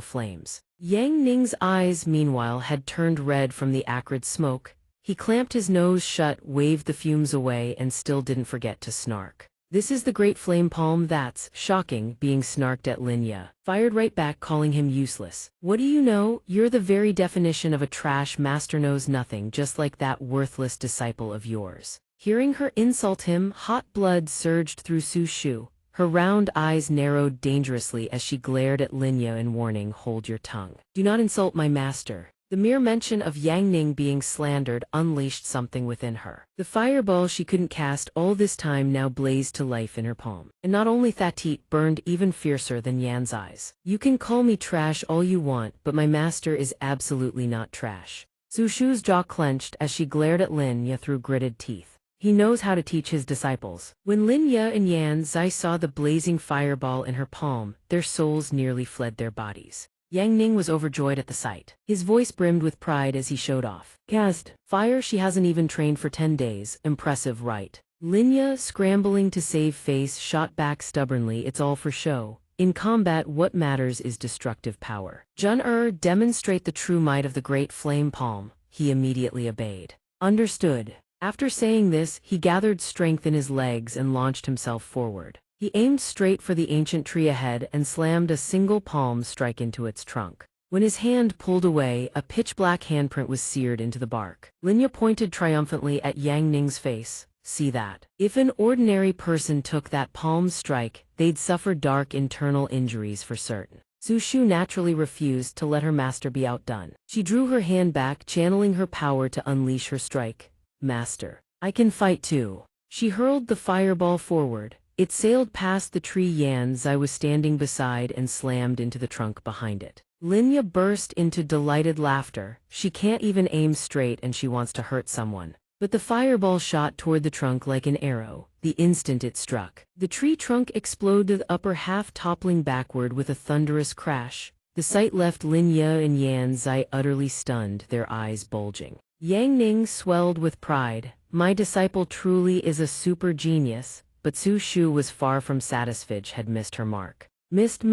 flames. Yang Ning's eyes, meanwhile, had turned red from the acrid smoke. He clamped his nose shut, waved the fumes away, and still didn't forget to snark. This is the great flame palm, that's shocking, being snarked at. Linya fired right back, calling him useless. What do you know? You're the very definition of a trash master, knows nothing, just like that worthless disciple of yours. Hearing her insult him, hot blood surged through Su Shu. Her round eyes narrowed dangerously as she glared at Linya in warning, Hold your tongue. Do not insult my master. The mere mention of Yang Ning being slandered unleashed something within her. The fireball she couldn't cast all this time now blazed to life in her palm. And not only that, heat burned even fiercer than Yan's eyes. You can call me trash all you want, but my master is absolutely not trash. Su Shu's jaw clenched as she glared at Linya through gritted teeth. He knows how to teach his disciples. When Lin Ye and Yan Zai saw the blazing fireball in her palm, their souls nearly fled their bodies. Yang Ning was overjoyed at the sight. His voice brimmed with pride as he showed off. Cast fire she hasn't even trained for 10 days. Impressive, right? Lin Ye, scrambling to save face, shot back stubbornly, it's all for show. In combat, what matters is destructive power. Jun demonstrate the true might of the great flame palm. He immediately obeyed. Understood. After saying this, he gathered strength in his legs and launched himself forward. He aimed straight for the ancient tree ahead and slammed a single palm strike into its trunk. When his hand pulled away, a pitch-black handprint was seared into the bark. Lin Ye pointed triumphantly at Yang Ning's face. See that? If an ordinary person took that palm strike, they'd suffer dark internal injuries for certain. Su Shu naturally refused to let her master be outdone. She drew her hand back, channeling her power to unleash her strike. Master, I can fight too. She hurled the fireball forward. It sailed past the tree Yan Zai was standing beside and slammed into the trunk behind it. Lin Ye burst into delighted laughter. She can't even aim straight and she wants to hurt someone. But the fireball shot toward the trunk like an arrow, the instant it struck. The tree trunk exploded, the upper half toppling backward with a thunderous crash. The sight left Lin Ye and Yan Zai utterly stunned, their eyes bulging. Yang Ning swelled with pride. My disciple truly is a super genius, but Su Shu was far from satisfied, had missed her mark. Missed,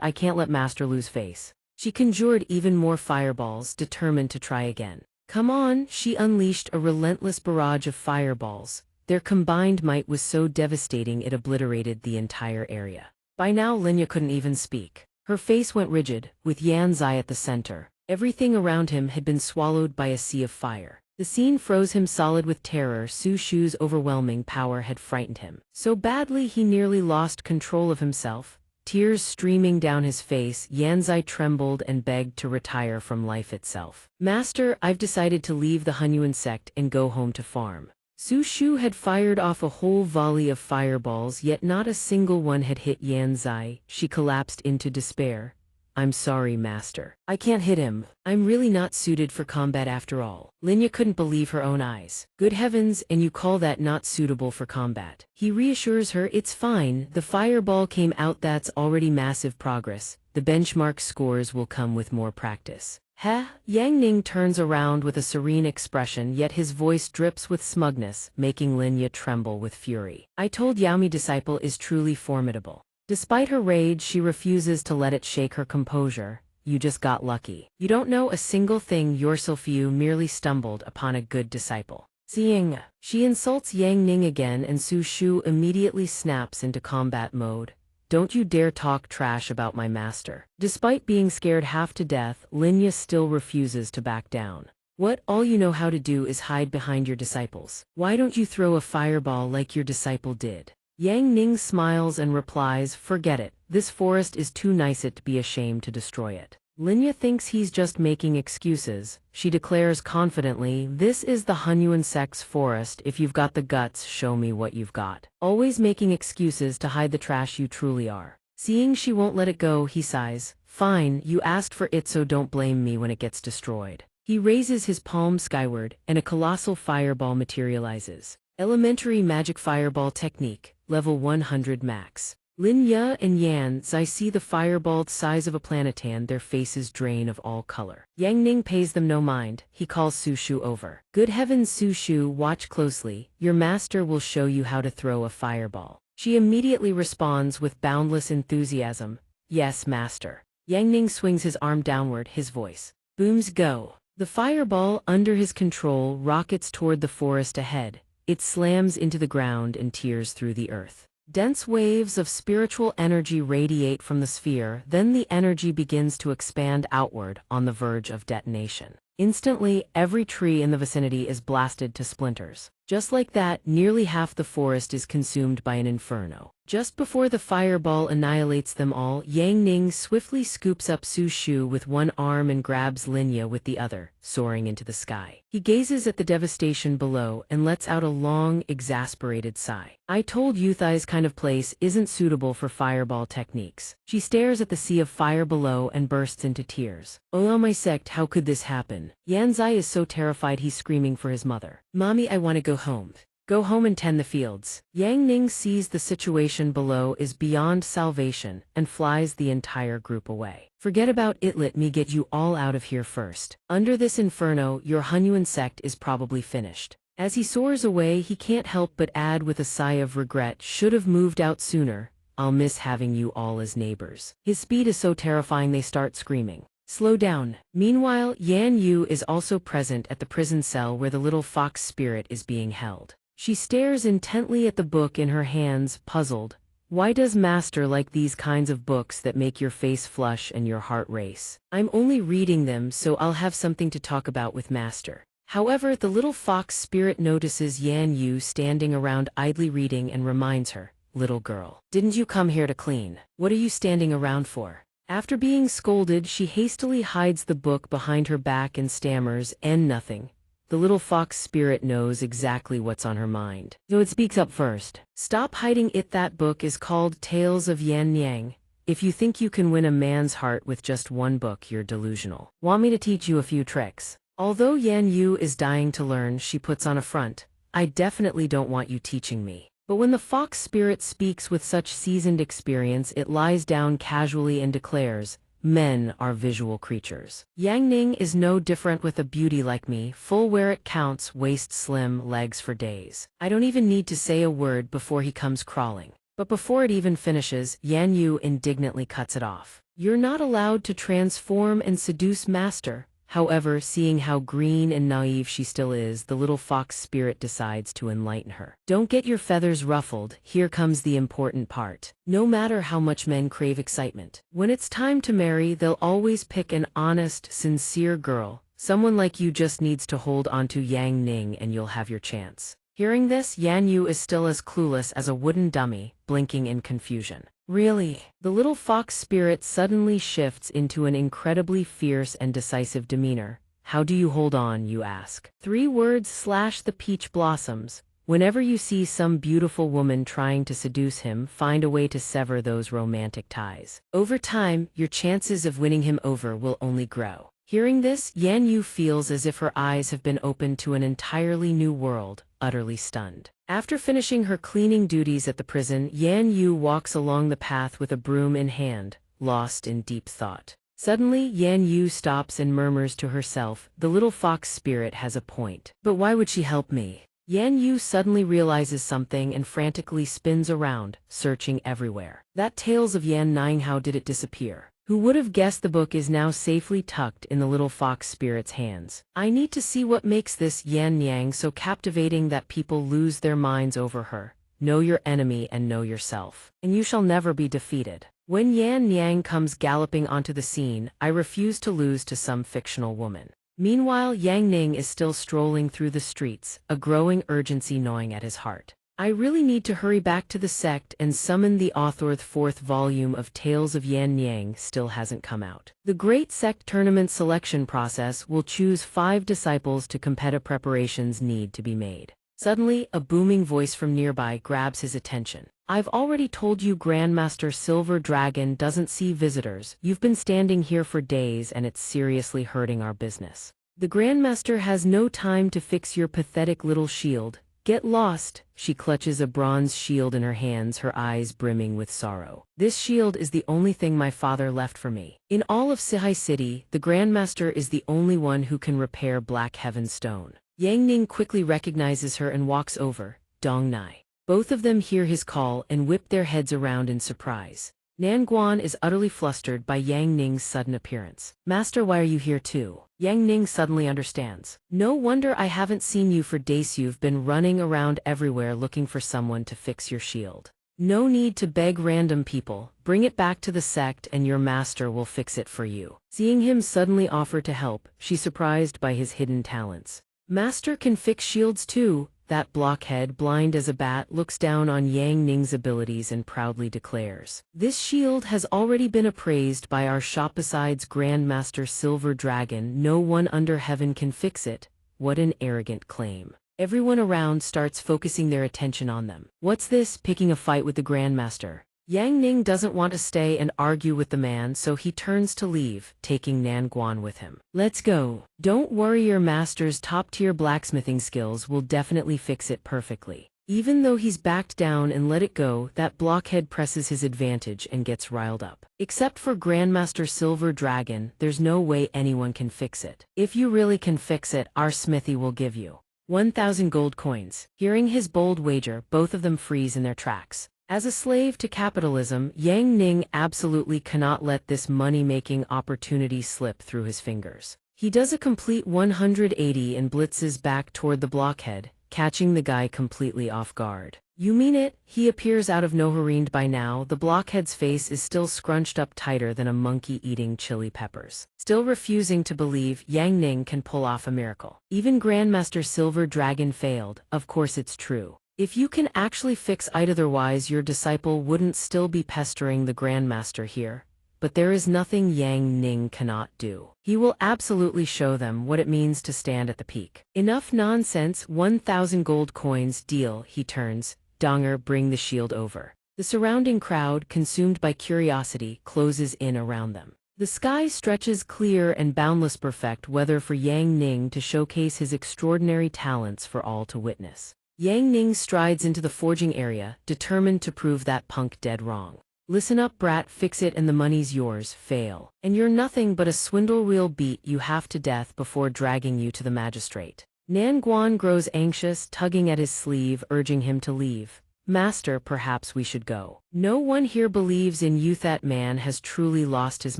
I can't let master lose face. She conjured even more fireballs, determined to try again. Come on, she unleashed a relentless barrage of fireballs. Their combined might was so devastating it obliterated the entire area. By now Lin Ye couldn't even speak. Her face went rigid, with Yan Zai at the center. Everything around him had been swallowed by a sea of fire. The scene froze him solid with terror. Su Shu's overwhelming power had frightened him so badly he nearly lost control of himself. Tears streaming down his face, Yan Zai trembled and begged to retire from life itself. Master, I've decided to leave the Hunyuan sect and go home to farm. Su Shu had fired off a whole volley of fireballs, yet not a single one had hit Yan Zai. She collapsed into despair. I'm sorry, master. I can't hit him. I'm really not suited for combat after all. Lin Ye couldn't believe her own eyes. Good heavens, and you call that not suitable for combat? He reassures her, it's fine. The fireball came out, that's already massive progress. The benchmark scores will come with more practice. Heh? Yang Ning turns around with a serene expression, yet his voice drips with smugness, making Lin Ye tremble with fury. I told Yaomi disciple is truly formidable. Despite her rage, she refuses to let it shake her composure. You just got lucky. You don't know a single thing, yourself. You merely stumbled upon a good disciple. Seeing, she insults Yang Ning again and Su Shu immediately snaps into combat mode. Don't you dare talk trash about my master. Despite being scared half to death, Lin Ye still refuses to back down. What, all you know how to do is hide behind your disciples? Why don't you throw a fireball like your disciple did? Yang Ning smiles and replies, forget it, this forest is too nice it to be ashamed to destroy it. Lin Ye thinks he's just making excuses. She declares confidently, this is the Hunyuan sect's forest, if you've got the guts, show me what you've got. Always making excuses to hide the trash you truly are. Seeing she won't let it go, he sighs, fine, you asked for it so don't blame me when it gets destroyed. He raises his palm skyward, and a colossal fireball materializes. Elementary magic fireball technique, level 100 max. Lin Ye and Yan Zai see the fireball the size of a planetan, their faces drain of all color. Yang Ning pays them no mind. He calls Su Shu over. Good heavens, Su Shu, watch closely. Your master will show you how to throw a fireball. She immediately responds with boundless enthusiasm. Yes, master. Yang Ning swings his arm downward, his voice booms, go. The fireball, under his control, rockets toward the forest ahead. It slams into the ground and tears through the earth. Dense waves of spiritual energy radiate from the sphere, then the energy begins to expand outward on the verge of detonation. Instantly, every tree in the vicinity is blasted to splinters. Just like that, nearly half the forest is consumed by an inferno. Just before the fireball annihilates them all, Yang Ning swiftly scoops up Su Shu with one arm and grabs Lin Ye with the other, soaring into the sky. He gazes at the devastation below and lets out a long, exasperated sigh. I told you this kind of place isn't suitable for fireball techniques. She stares at the sea of fire below and bursts into tears. Oh my sect, how could this happen? Yan Zai is so terrified he's screaming for his mother. Mommy, I want to go home. Go home and tend the fields. Yang Ning sees the situation below is beyond salvation and flies the entire group away. Forget about it, let me get you all out of here first. Under this inferno, your Hunyuan sect is probably finished. As he soars away, he can't help but add with a sigh of regret, should have moved out sooner. I'll miss having you all as neighbors. His speed is so terrifying they start screaming. Slow down. Meanwhile, Yan Yu is also present at the prison cell where the little fox spirit is being held. She stares intently at the book in her hands, puzzled. Why does Master like these kinds of books that make your face flush and your heart race? I'm only reading them so I'll have something to talk about with Master. However, the little fox spirit notices Yan Yu standing around idly reading and reminds her, little girl, didn't you come here to clean? What are you standing around for? After being scolded, she hastily hides the book behind her back and stammers, and nothing. The little fox spirit knows exactly what's on her mind. So it speaks up first. Stop hiding it. That book is called Tales of Yan Yang. If you think you can win a man's heart with just one book, you're delusional. Want me to teach you a few tricks? Although Yan Yu is dying to learn, she puts on a front. I definitely don't want you teaching me. But when the fox spirit speaks with such seasoned experience, it lies down casually and declares, men are visual creatures. Yang Ning is no different with a beauty like me, full where it counts, waist slim, legs for days. I don't even need to say a word before he comes crawling. But before it even finishes, Yan Yu indignantly cuts it off. You're not allowed to transform and seduce Master. However, seeing how green and naive she still is, the little fox spirit decides to enlighten her. Don't get your feathers ruffled, here comes the important part. No matter how much men crave excitement, when it's time to marry, they'll always pick an honest, sincere girl. Someone like you just needs to hold onto Yang Ning and you'll have your chance. Hearing this, Yan Yu is still as clueless as a wooden dummy, blinking in confusion. Really? The little fox spirit suddenly shifts into an incredibly fierce and decisive demeanor. How do you hold on, you ask? 3 words slash the peach blossoms. Whenever you see some beautiful woman trying to seduce him, find a way to sever those romantic ties. Over time, your chances of winning him over will only grow. Hearing this, Yan Yu feels as if her eyes have been opened to an entirely new world, utterly stunned. After finishing her cleaning duties at the prison, Yan Yu walks along the path with a broom in hand, lost in deep thought. Suddenly, Yan Yu stops and murmurs to herself, the little fox spirit has a point. But why would she help me? Yan Yu suddenly realizes something and frantically spins around, searching everywhere. That Tales of Yan Ning, how did it disappear? Who would have guessed the book is now safely tucked in the little fox spirit's hands? I need to see what makes this Yan Yang so captivating that people lose their minds over her. Know your enemy and know yourself, and you shall never be defeated. When Yan Yang comes galloping onto the scene, I refuse to lose to some fictional woman. Meanwhile, Yang Ning is still strolling through the streets, a growing urgency gnawing at his heart. I really need to hurry back to the sect and summon the author. The 4th volume of Tales of Yan Yang still hasn't come out. The Great Sect Tournament selection process will choose 5 disciples to competitive preparations need to be made. Suddenly, a booming voice from nearby grabs his attention. I've already told you Grandmaster Silver Dragon doesn't see visitors. You've been standing here for days and it's seriously hurting our business. The Grandmaster has no time to fix your pathetic little shield. Get lost. She clutches a bronze shield in her hands, her eyes brimming with sorrow. This shield is the only thing my father left for me. In all of Sihai City, the Grandmaster is the only one who can repair Black Heaven Stone. Yang Ning quickly recognizes her and walks over. Donghua. Both of them hear his call and whip their heads around in surprise. Nanguan is utterly flustered by Yang Ning's sudden appearance. Master, why are you here too? Yang Ning suddenly understands. No wonder I haven't seen you for days. You've been running around everywhere looking for someone to fix your shield. No need to beg random people. Bring it back to the sect and your master will fix it for you. Seeing him suddenly offer to help, she's surprised by his hidden talents. Master can fix shields too. That blockhead, blind as a bat, looks down on Yang Ning's abilities and proudly declares, this shield has already been appraised by our shop. Besides Grandmaster Silver Dragon, no one under heaven can fix it. What an arrogant claim. Everyone around starts focusing their attention on them. What's this, picking a fight with the Grandmaster? Yang Ning doesn't want to stay and argue with the man, so he turns to leave, taking Nan Guan with him. Let's go. Don't worry, your master's top-tier blacksmithing skills will definitely fix it perfectly. Even though he's backed down and let it go, that blockhead presses his advantage and gets riled up. Except for Grandmaster Silver Dragon, there's no way anyone can fix it. If you really can fix it, our smithy will give you 1,000 gold coins. Hearing his bold wager, both of them freeze in their tracks. As a slave to capitalism, Yang Ning absolutely cannot let this money-making opportunity slip through his fingers. He does a complete 180 and blitzes back toward the blockhead, catching the guy completely off guard. You mean it? He appears out of nowhere. By now, the blockhead's face is still scrunched up tighter than a monkey eating chili peppers. Still refusing to believe Yang Ning can pull off a miracle. Even Grandmaster Silver Dragon failed. Of course it's true. If you can actually fix it, otherwise your disciple wouldn't still be pestering the Grandmaster here. But there is nothing Yang Ning cannot do. He will absolutely show them what it means to stand at the peak. Enough nonsense, 1,000 gold coins deal, he turns. Donghua, bring the shield over. The surrounding crowd, consumed by curiosity, closes in around them. The sky stretches clear and boundless, perfect weather for Yang Ning to showcase his extraordinary talents for all to witness. Yang Ning strides into the forging area, determined to prove that punk dead wrong. Listen up, brat, fix it and the money's yours. Fail, and you're nothing but a swindle. We'll beat you half to death before dragging you to the magistrate. Nan Guan grows anxious, tugging at his sleeve, urging him to leave. Master, perhaps we should go. No one here believes in you. That man has truly lost his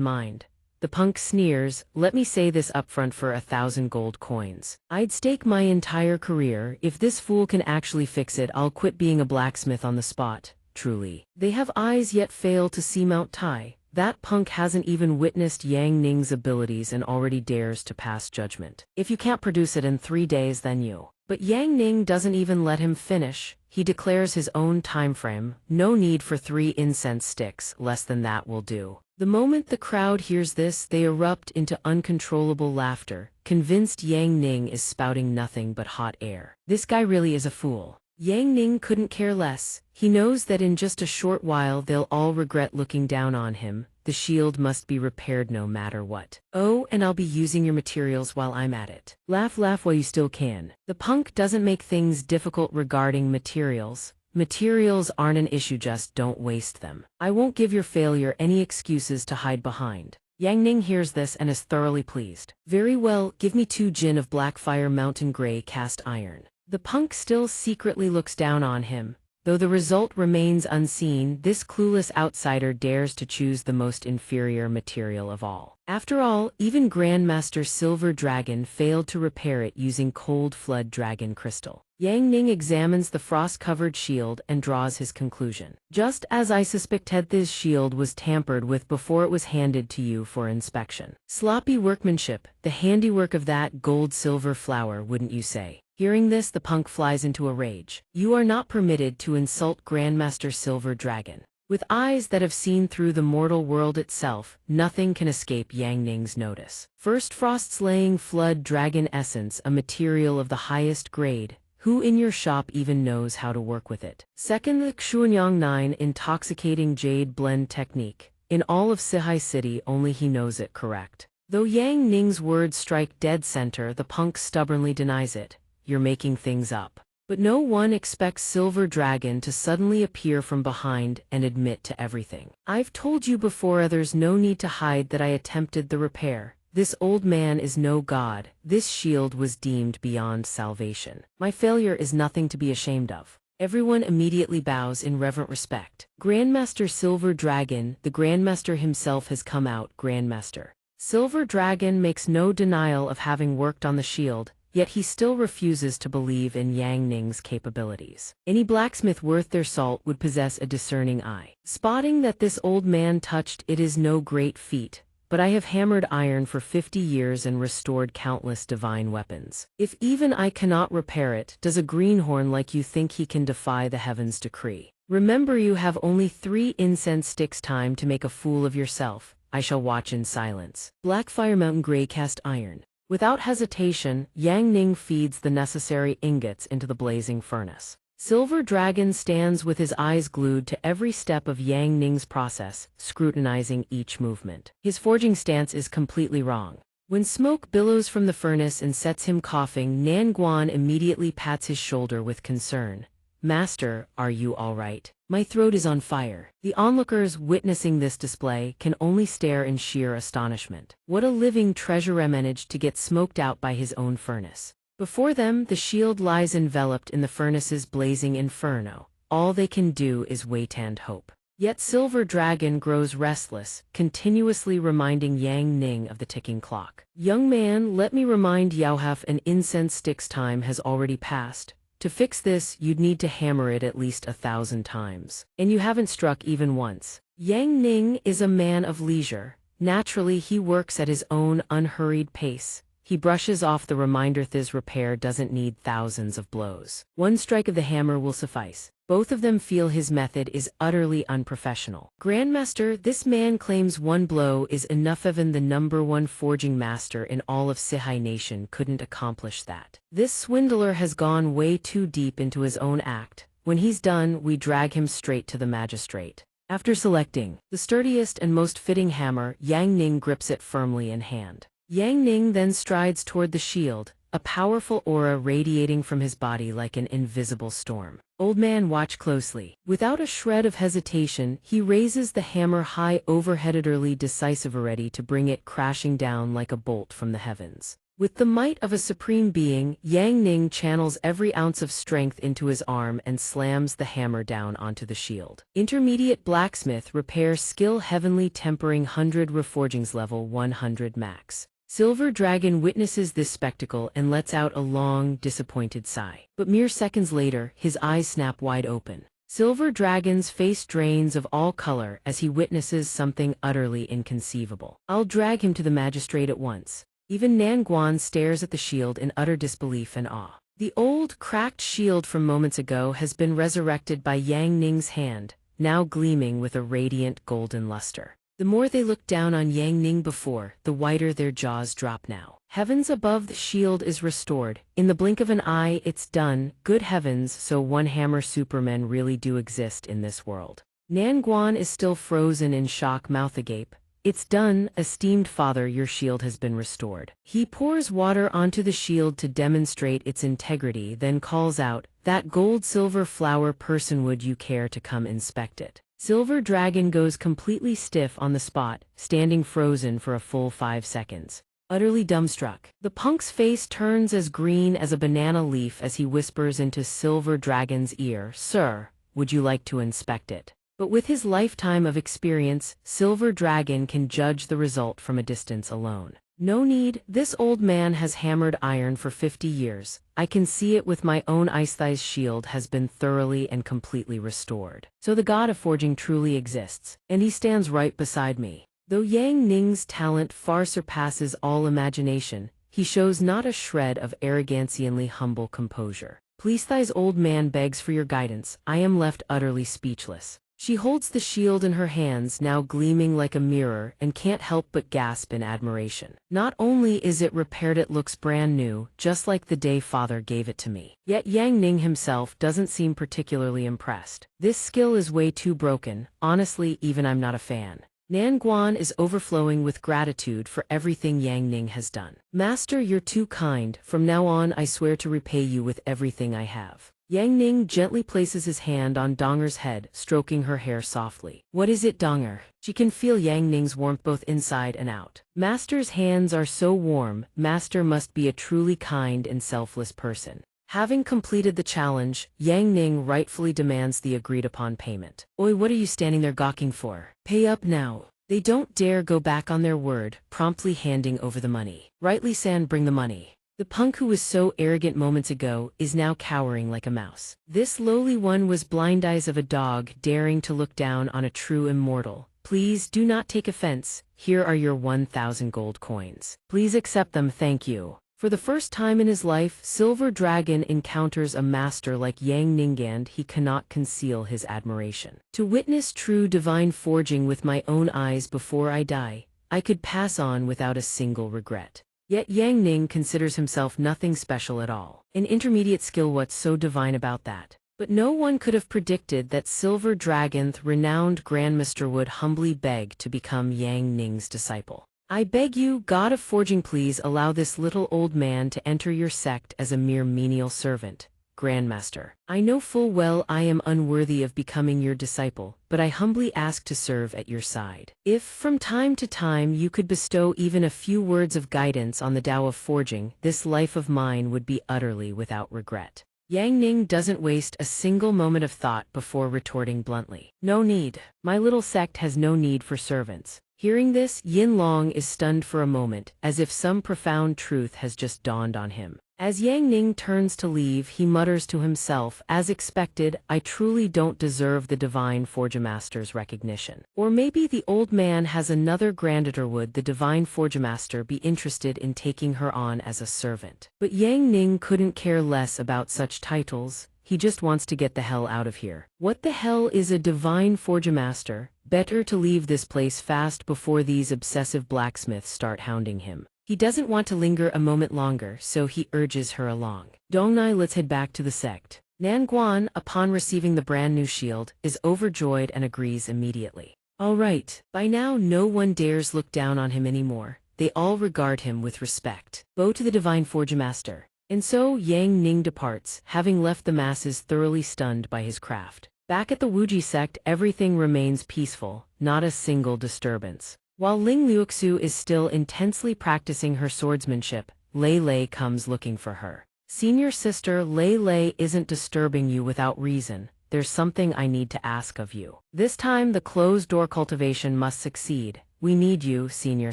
mind. The punk sneers, let me say this upfront, for 1,000 gold coins. I'd stake my entire career. If this fool can actually fix it, I'll quit being a blacksmith on the spot. Truly. They have eyes yet fail to see Mount Tai. That punk hasn't even witnessed Yang Ning's abilities and already dares to pass judgment. If you can't produce it in 3 days, then you. But Yang Ning doesn't even let him finish. He declares his own time frame. No need for 3 incense sticks, less than that will do. The moment the crowd hears this, they erupt into uncontrollable laughter, convinced Yang Ning is spouting nothing but hot air. This guy really is a fool. Yang Ning couldn't care less. He knows that in just a short while they'll all regret looking down on him. The shield must be repaired no matter what. Oh, and I'll be using your materials while I'm at it. Laugh while you still can. The punk doesn't make things difficult regarding materials. Materials aren't an issue, just don't waste them. I won't give your failure any excuses to hide behind. Yang Ning hears this and is thoroughly pleased. Very well, give me 2 gin of Blackfire Mountain Grey cast iron. The punk still secretly looks down on him. Though the result remains unseen, this clueless outsider dares to choose the most inferior material of all. After all, even Grandmaster Silver Dragon failed to repair it using Cold Flood Dragon Crystal. Yang Ning examines the frost-covered shield and draws his conclusion. Just as I suspected, this shield was tampered with before it was handed to you for inspection. Sloppy workmanship, the handiwork of that gold-silver flower, wouldn't you say? Hearing this, the punk flies into a rage. You are not permitted to insult Grandmaster Silver Dragon. With eyes that have seen through the mortal world itself, nothing can escape Yang Ning's notice. First, frost-slaying flood dragon essence, a material of the highest grade. Who in your shop even knows how to work with it? Second, the Xianxia 9 intoxicating jade blend technique. In all of Sihai City, only he knows it correct. Though Yang Ning's words strike dead center, the punk stubbornly denies it. You're making things up. But no one expects Silver Dragon to suddenly appear from behind and admit to everything. I've told you before, there's no need to hide that I attempted the repair. This old man is no god. This shield was deemed beyond salvation. My failure is nothing to be ashamed of. Everyone immediately bows in reverent respect. Grandmaster Silver Dragon, the Grandmaster himself has come out. Grandmaster Silver Dragon makes no denial of having worked on the shield. Yet he still refuses to believe in Yang Ning's capabilities. Any blacksmith worth their salt would possess a discerning eye. Spotting that this old man touched it is no great feat, but I have hammered iron for 50 years and restored countless divine weapons. If even I cannot repair it, does a greenhorn like you think he can defy the heavens' decree? Remember, you have only 3 incense sticks time to make a fool of yourself. I shall watch in silence. Blackfire Mountain Grey cast iron. Without hesitation, Yang Ning feeds the necessary ingots into the blazing furnace. Silver Dragon stands with his eyes glued to every step of Yang Ning's process, scrutinizing each movement. His forging stance is completely wrong. When smoke billows from the furnace and sets him coughing, Nan Guan immediately pats his shoulder with concern. Master, are you all right? My throat is on fire. The onlookers witnessing this display can only stare in sheer astonishment. What a living treasure managed to get smoked out by his own furnace. Before them, the shield lies enveloped in the furnace's blazing inferno. All they can do is wait and hope. Yet Silver Dragon grows restless, continuously reminding Yang Ning of the ticking clock. Young man, let me remind Yaohaf an incense stick's time has already passed. To fix this, you'd need to hammer it at least 1,000 times. And you haven't struck even once. Yang Ning is a man of leisure. Naturally, he works at his own unhurried pace. He brushes off the reminder this repair doesn't need thousands of blows. One strike of the hammer will suffice. Both of them feel his method is utterly unprofessional. Grandmaster, this man claims one blow is enough. Even the #1 forging master in all of Sihai Nation couldn't accomplish that. This swindler has gone way too deep into his own act. When he's done, we drag him straight to the magistrate. After selecting the sturdiest and most fitting hammer, Yang Ning grips it firmly in hand. Yang Ning then strides toward the shield, a powerful aura radiating from his body like an invisible storm. Old man, watch closely. Without a shred of hesitation, he raises the hammer high overhead, utterly decisive, ready to bring it crashing down like a bolt from the heavens. With the might of a supreme being, Yang Ning channels every ounce of strength into his arm and slams the hammer down onto the shield. Intermediate blacksmith repair skill, heavenly tempering, 100 reforgings, level 100 max. Silver Dragon witnesses this spectacle and lets out a long, disappointed sigh. But mere seconds later, his eyes snap wide open. Silver Dragon's face drains of all color as he witnesses something utterly inconceivable. I'll drag him to the magistrate at once. Even Nan Guan stares at the shield in utter disbelief and awe. The old, cracked shield from moments ago has been resurrected by Yang Ning's hand, now gleaming with a radiant golden luster. The more they look down on Yang Ning before, the wider their jaws drop now. Heavens above, the shield is restored. In the blink of an eye, it's done. Good heavens, so one-hammer supermen really do exist in this world. Nan Guan is still frozen in shock, mouth agape. It's done, esteemed father, your shield has been restored. He pours water onto the shield to demonstrate its integrity, then calls out, that gold-silver flower person, would you care to come inspect it? Silver Dragon goes completely stiff on the spot, standing frozen for a full 5 seconds. Utterly dumbstruck, the punk's face turns as green as a banana leaf as he whispers into Silver Dragon's ear, Sir, would you like to inspect it? But with his lifetime of experience, Silver Dragon can judge the result from a distance alone. No need, this old man has hammered iron for 50 years. I can see it with my own eyes. Thigh's shield has been thoroughly and completely restored. So the god of forging truly exists, and he stands right beside me. Though Yang Ning's talent far surpasses all imagination, he shows not a shred of arrogantianly humble composure. Please, Thigh's old man begs for your guidance. I am left utterly speechless. She holds the shield in her hands, now gleaming like a mirror, and can't help but gasp in admiration. Not only is it repaired, it looks brand new, just like the day father gave it to me. Yet Yang Ning himself doesn't seem particularly impressed. This skill is way too broken. Honestly, even I'm not a fan. Nan Guan is overflowing with gratitude for everything Yang Ning has done. Master, you're too kind. From now on, I swear to repay you with everything I have. Yang Ning gently places his hand on Donger's head, stroking her hair softly. What is it, Donger? She can feel Yang Ning's warmth both inside and out. Master's hands are so warm. Master must be a truly kind and selfless person. Having completed the challenge, Yang Ning rightfully demands the agreed-upon payment. Oi, what are you standing there gawking for? Pay up now. They don't dare go back on their word, promptly handing over the money. Rightly, San, bring the money. The punk who was so arrogant moments ago is now cowering like a mouse. This lowly one was blind eyes of a dog daring to look down on a true immortal. Please do not take offense. Here are your 1,000 gold coins. Please accept them, thank you. For the first time in his life, Silver Dragon encounters a master like Yang Ning, and he cannot conceal his admiration. To witness true divine forging with my own eyes before I die, I could pass on without a single regret. Yet Yang Ning considers himself nothing special at all. An intermediate skill, what's so divine about that? But no one could have predicted that Silver Dragon's renowned Grandmaster would humbly beg to become Yang Ning's disciple. I beg you, God of Forging, please allow this little old man to enter your sect as a mere menial servant. Grandmaster, I know full well I am unworthy of becoming your disciple, but I humbly ask to serve at your side. If from time to time you could bestow even a few words of guidance on the Tao of Forging, this life of mine would be utterly without regret. Yang Ning doesn't waste a single moment of thought before retorting bluntly. No need. My little sect has no need for servants. Hearing this, Yin Long is stunned for a moment, as if some profound truth has just dawned on him. As Yang Ning turns to leave, he mutters to himself, as expected, I truly don't deserve the Divine Forgemaster's recognition. Or maybe the old man has another granddaughter. Would the Divine Forgemaster be interested in taking her on as a servant? But Yang Ning couldn't care less about such titles. He just wants to get the hell out of here. What the hell is a Divine Forgemaster? Better to leave this place fast before these obsessive blacksmiths start hounding him. He doesn't want to linger a moment longer, so he urges her along. Donghua, let's head back to the sect. Nanguan, upon receiving the brand new shield, is overjoyed and agrees immediately. All right, by now no one dares look down on him anymore. They all regard him with respect. Bow to the Divine Forgemaster. And so Yang Ning departs, having left the masses thoroughly stunned by his craft. Back at the Wuji sect, everything remains peaceful, not a single disturbance. While Ling Luoxu is still intensely practicing her swordsmanship, Lei Lei comes looking for her. Senior sister, Lei Lei isn't disturbing you without reason. There's something I need to ask of you. This time the closed-door cultivation must succeed. We need you, senior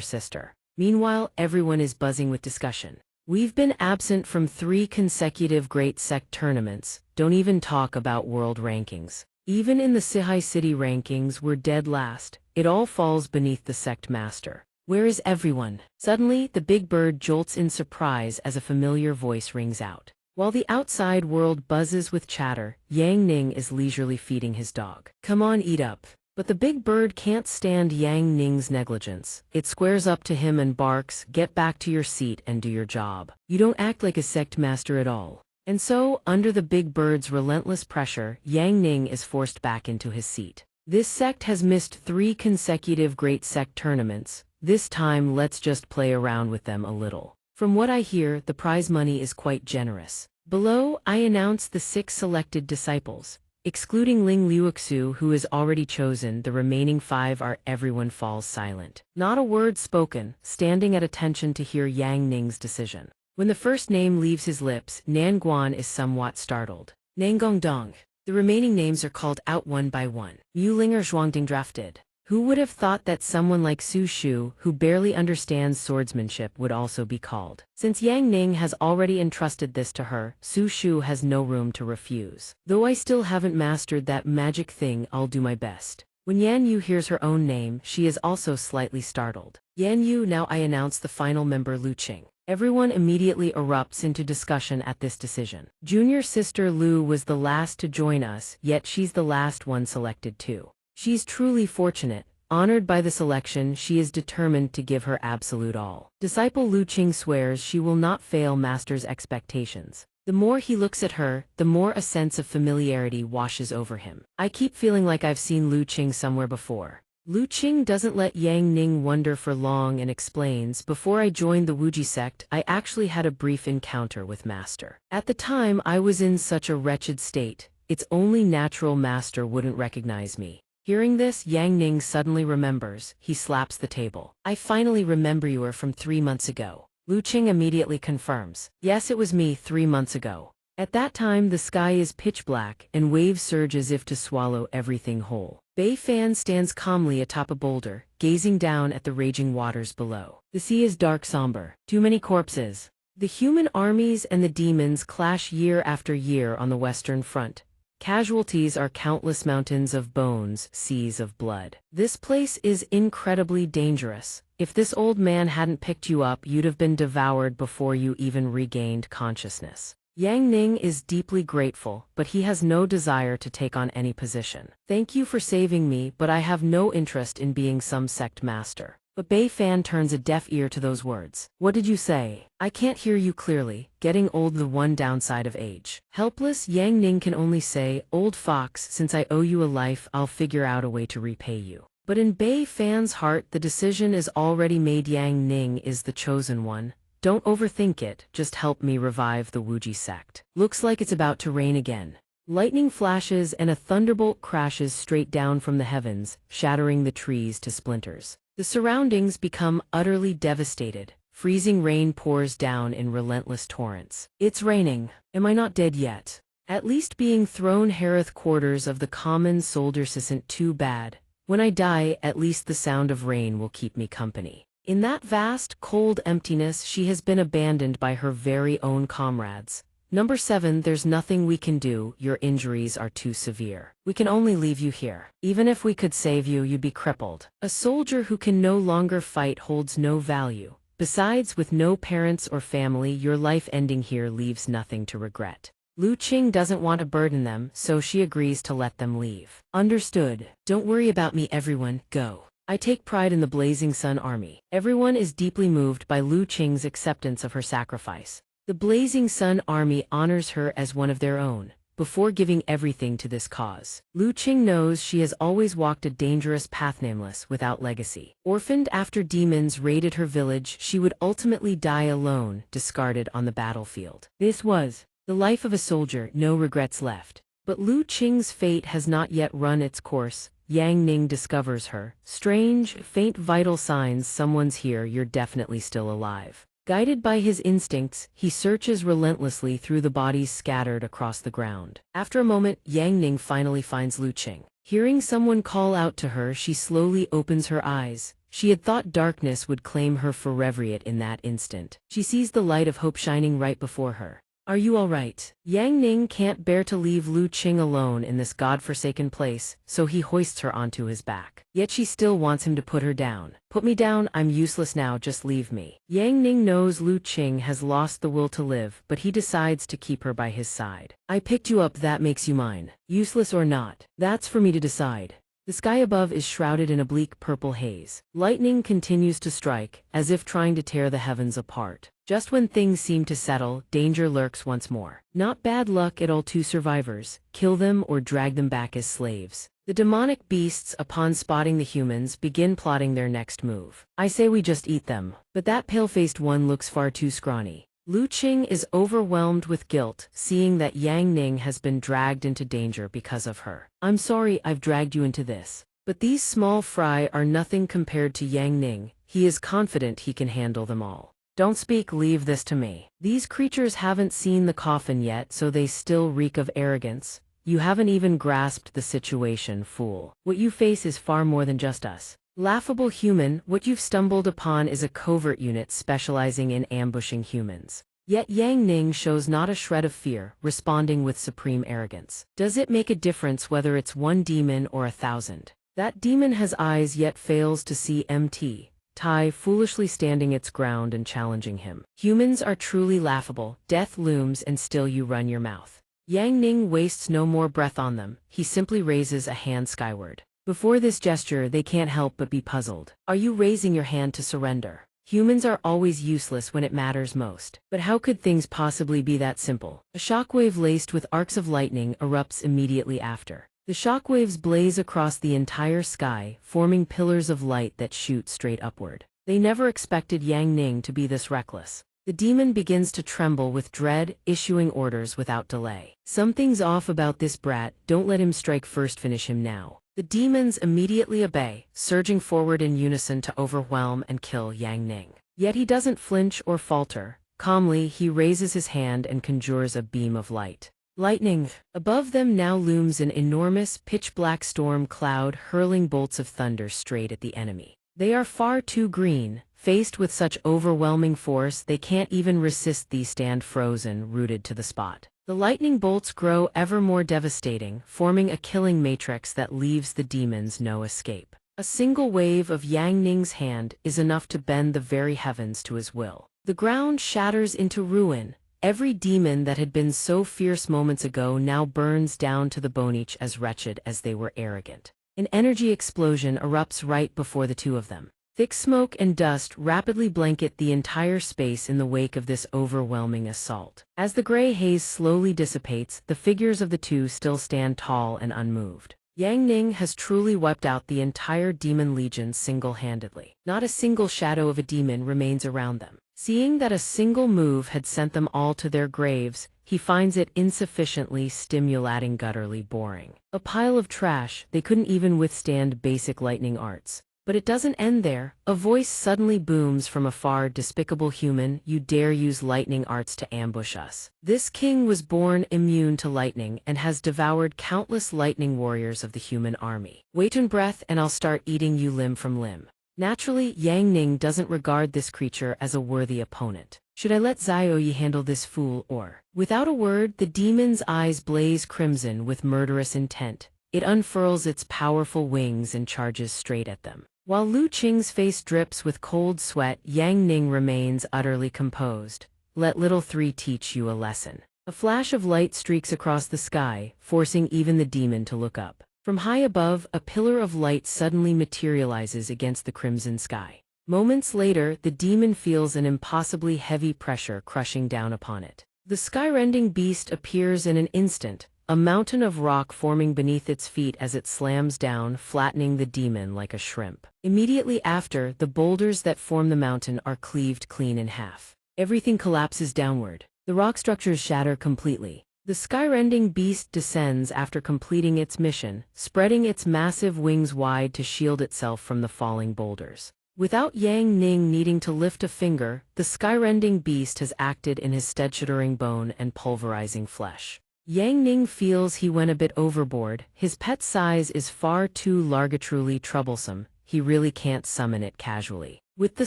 sister. Meanwhile, everyone is buzzing with discussion. We've been absent from 3 consecutive Great Sect tournaments. Don't even talk about world rankings. Even in the Sihai City rankings, we're dead last. It all falls beneath the sect master. Where is everyone? Suddenly, the big bird jolts in surprise as a familiar voice rings out. While the outside world buzzes with chatter, Yang Ning is leisurely feeding his dog. Come on, eat up. But the big bird can't stand Yang Ning's negligence. It squares up to him and barks, get back to your seat and do your job. You don't act like a sect master at all. And so, under the big bird's relentless pressure, Yang Ning is forced back into his seat. This sect has missed 3 consecutive Great Sect tournaments. This time let's just play around with them a little. From what I hear, the prize money is quite generous. Below, I announce the 6 selected disciples. Excluding Ling Luoxu, who is already chosen, the remaining 5 are. Everyone falls silent. Not a word spoken, standing at attention to hear Yang Ning's decision. When the first name leaves his lips, Nanguan is somewhat startled. Nanggongdong. The remaining names are called out one by one. Mulinger Zhuangding drafted. Who would have thought that someone like Su Shu, who barely understands swordsmanship, would also be called? Since Yang Ning has already entrusted this to her, Su Shu has no room to refuse. Though I still haven't mastered that magic thing, I'll do my best. When Yan Yu hears her own name, she is also slightly startled. Yan Yu, now I announce the final member, Lu Qing. Everyone immediately erupts into discussion at this decision. Junior sister Lu was the last to join us, yet she's the last one selected too. She's truly fortunate. Honored by the selection, she is determined to give her absolute all. Disciple Lu Qing swears she will not fail master's expectations. The more he looks at her, the more a sense of familiarity washes over him. I keep feeling like I've seen Lu Qing somewhere before. Lu Qing doesn't let Yang Ning wonder for long and explains, before I joined the Wuji sect, I actually had a brief encounter with master. At the time, I was in such a wretched state. It's only natural master wouldn't recognize me. Hearing this, Yang Ning suddenly remembers. He slaps the table. I finally remember you were from 3 months ago. Lu Qing immediately confirms. Yes, it was me 3 months ago. At that time, the sky is pitch black, and waves surge as if to swallow everything whole. Bei Fan stands calmly atop a boulder, gazing down at the raging waters below. The sea is dark somber. Too many corpses. The human armies and the demons clash year after year on the Western Front. Casualties are countless mountains of bones, seas of blood. This place is incredibly dangerous. If this old man hadn't picked you up, you'd have been devoured before you even regained consciousness. Yang Ning is deeply grateful, but he has no desire to take on any position. Thank you for saving me, but I have no interest in being some sect master. But Bei Fan turns a deaf ear to those words. What did you say? I can't hear you clearly. Getting old, the one downside of age. Helpless, Yang Ning can only say, old fox, since I owe you a life, I'll figure out a way to repay you. But in Bei Fan's heart, the decision is already made. Yang Ning is the chosen one. Don't overthink it, just help me revive the Wuji sect. Looks like it's about to rain again. Lightning flashes and a thunderbolt crashes straight down from the heavens, shattering the trees to splinters. The surroundings become utterly devastated. Freezing rain pours down in relentless torrents. It's raining. Am I not dead yet? At least being thrown Harith quarters of the common soldiers isn't too bad. When I die, at least the sound of rain will keep me company. In that vast, cold emptiness, she has been abandoned by her very own comrades. Number 7, there's nothing we can do, your injuries are too severe. We can only leave you here. Even if we could save you, you'd be crippled. A soldier who can no longer fight holds no value. Besides, with no parents or family, your life ending here leaves nothing to regret. Lu Qing doesn't want to burden them, so she agrees to let them leave. Understood. Don't worry about me, everyone, go. I take pride in the Blazing Sun Army. Everyone is deeply moved by Lu Qing's acceptance of her sacrifice. The Blazing Sun Army honors her as one of their own, before giving everything to this cause. Lu Qing knows she has always walked a dangerous path, nameless, without legacy. Orphaned after demons raided her village, she would ultimately die alone, discarded on the battlefield. This was the life of a soldier, no regrets left. But Lu Qing's fate has not yet run its course. Yang Ning discovers her. Strange, faint vital signs, someone's here, you're definitely still alive. Guided by his instincts, he searches relentlessly through the bodies scattered across the ground. After a moment, Yang Ning finally finds Lu Qing. Hearing someone call out to her, she slowly opens her eyes. She had thought darkness would claim her forever, yet in that instant, she sees the light of hope shining right before her. Are you all right? Yang Ning can't bear to leave Lu Qing alone in this godforsaken place, so he hoists her onto his back. Yet she still wants him to put her down. Put me down, I'm useless now, just leave me. Yang Ning knows Lu Qing has lost the will to live, but he decides to keep her by his side. I picked you up, that makes you mine. Useless or not, that's for me to decide. The sky above is shrouded in a bleak purple haze. Lightning continues to strike, as if trying to tear the heavens apart. Just when things seem to settle, danger lurks once more. Not bad luck at all, 2 survivors. Kill them or drag them back as slaves. The demonic beasts, upon spotting the humans, begin plotting their next move. I say we just eat them. But that pale-faced one looks far too scrawny. Lu Qing is overwhelmed with guilt, seeing that Yang Ning has been dragged into danger because of her. I'm sorry I've dragged you into this. But these small fry are nothing compared to Yang Ning. He is confident he can handle them all. Don't speak, leave this to me. These creatures haven't seen the coffin yet, so they still reek of arrogance. You haven't even grasped the situation, fool. What you face is far more than just us. Laughable human, what you've stumbled upon is a covert unit specializing in ambushing humans. Yet Yang Ning shows not a shred of fear, responding with supreme arrogance. Does it make a difference whether it's one demon or 1,000? That demon has eyes yet fails to see MT. Tai foolishly standing its ground and challenging him. Humans are truly laughable, death looms and still you run your mouth. Yang Ning wastes no more breath on them, he simply raises a hand skyward. Before this gesture, they can't help but be puzzled. Are you raising your hand to surrender? Humans are always useless when it matters most. But how could things possibly be that simple? A shockwave laced with arcs of lightning erupts immediately after. The shockwaves blaze across the entire sky, forming pillars of light that shoot straight upward. They never expected Yang Ning to be this reckless. The demon begins to tremble with dread, issuing orders without delay. Something's off about this brat, don't let him strike first, finish him now. The demons immediately obey, surging forward in unison to overwhelm and kill Yang Ning. Yet he doesn't flinch or falter. Calmly, he raises his hand and conjures a beam of light. Lightning. Above them now looms an enormous, pitch-black storm cloud hurling bolts of thunder straight at the enemy. They are far too green. Faced with such overwhelming force, they can't even resist. These stand frozen, rooted to the spot. The lightning bolts grow ever more devastating, forming a killing matrix that leaves the demons no escape. A single wave of Yang Ning's hand is enough to bend the very heavens to his will. The ground shatters into ruin. Every demon that had been so fierce moments ago now burns down to the bone, each as wretched as they were arrogant. An energy explosion erupts right before the two of them. Thick smoke and dust rapidly blanket the entire space in the wake of this overwhelming assault. As the gray haze slowly dissipates, the figures of the two still stand tall and unmoved. Yang Ning has truly wiped out the entire demon legion single-handedly. Not a single shadow of a demon remains around them. Seeing that a single move had sent them all to their graves, he finds it insufficiently stimulating, gutturally boring. A pile of trash, they couldn't even withstand basic lightning arts. But it doesn't end there. A voice suddenly booms from afar. Despicable human, you dare use lightning arts to ambush us. This king was born immune to lightning and has devoured countless lightning warriors of the human army. Wait one breath and I'll start eating you limb from limb. Naturally, Yang Ning doesn't regard this creature as a worthy opponent. Should I let Xiaoyi handle this fool or? Without a word, the demon's eyes blaze crimson with murderous intent. It unfurls its powerful wings and charges straight at them. While Lu Qing's face drips with cold sweat, Yang Ning remains utterly composed. Let little three teach you a lesson. A flash of light streaks across the sky, forcing even the demon to look up. From high above, a pillar of light suddenly materializes against the crimson sky. Moments later, the demon feels an impossibly heavy pressure crushing down upon it. The sky-rending beast appears in an instant, a mountain of rock forming beneath its feet as it slams down, flattening the demon like a shrimp. Immediately after, the boulders that form the mountain are cleaved clean in half. Everything collapses downward. The rock structures shatter completely. The sky-rending beast descends after completing its mission, spreading its massive wings wide to shield itself from the falling boulders. Without Yang Ning needing to lift a finger, the sky-rending beast has acted in his stead, shattering bone and pulverizing flesh. Yang Ning feels he went a bit overboard. His pet size is far too large, truly troublesome. He really can't summon it casually. With the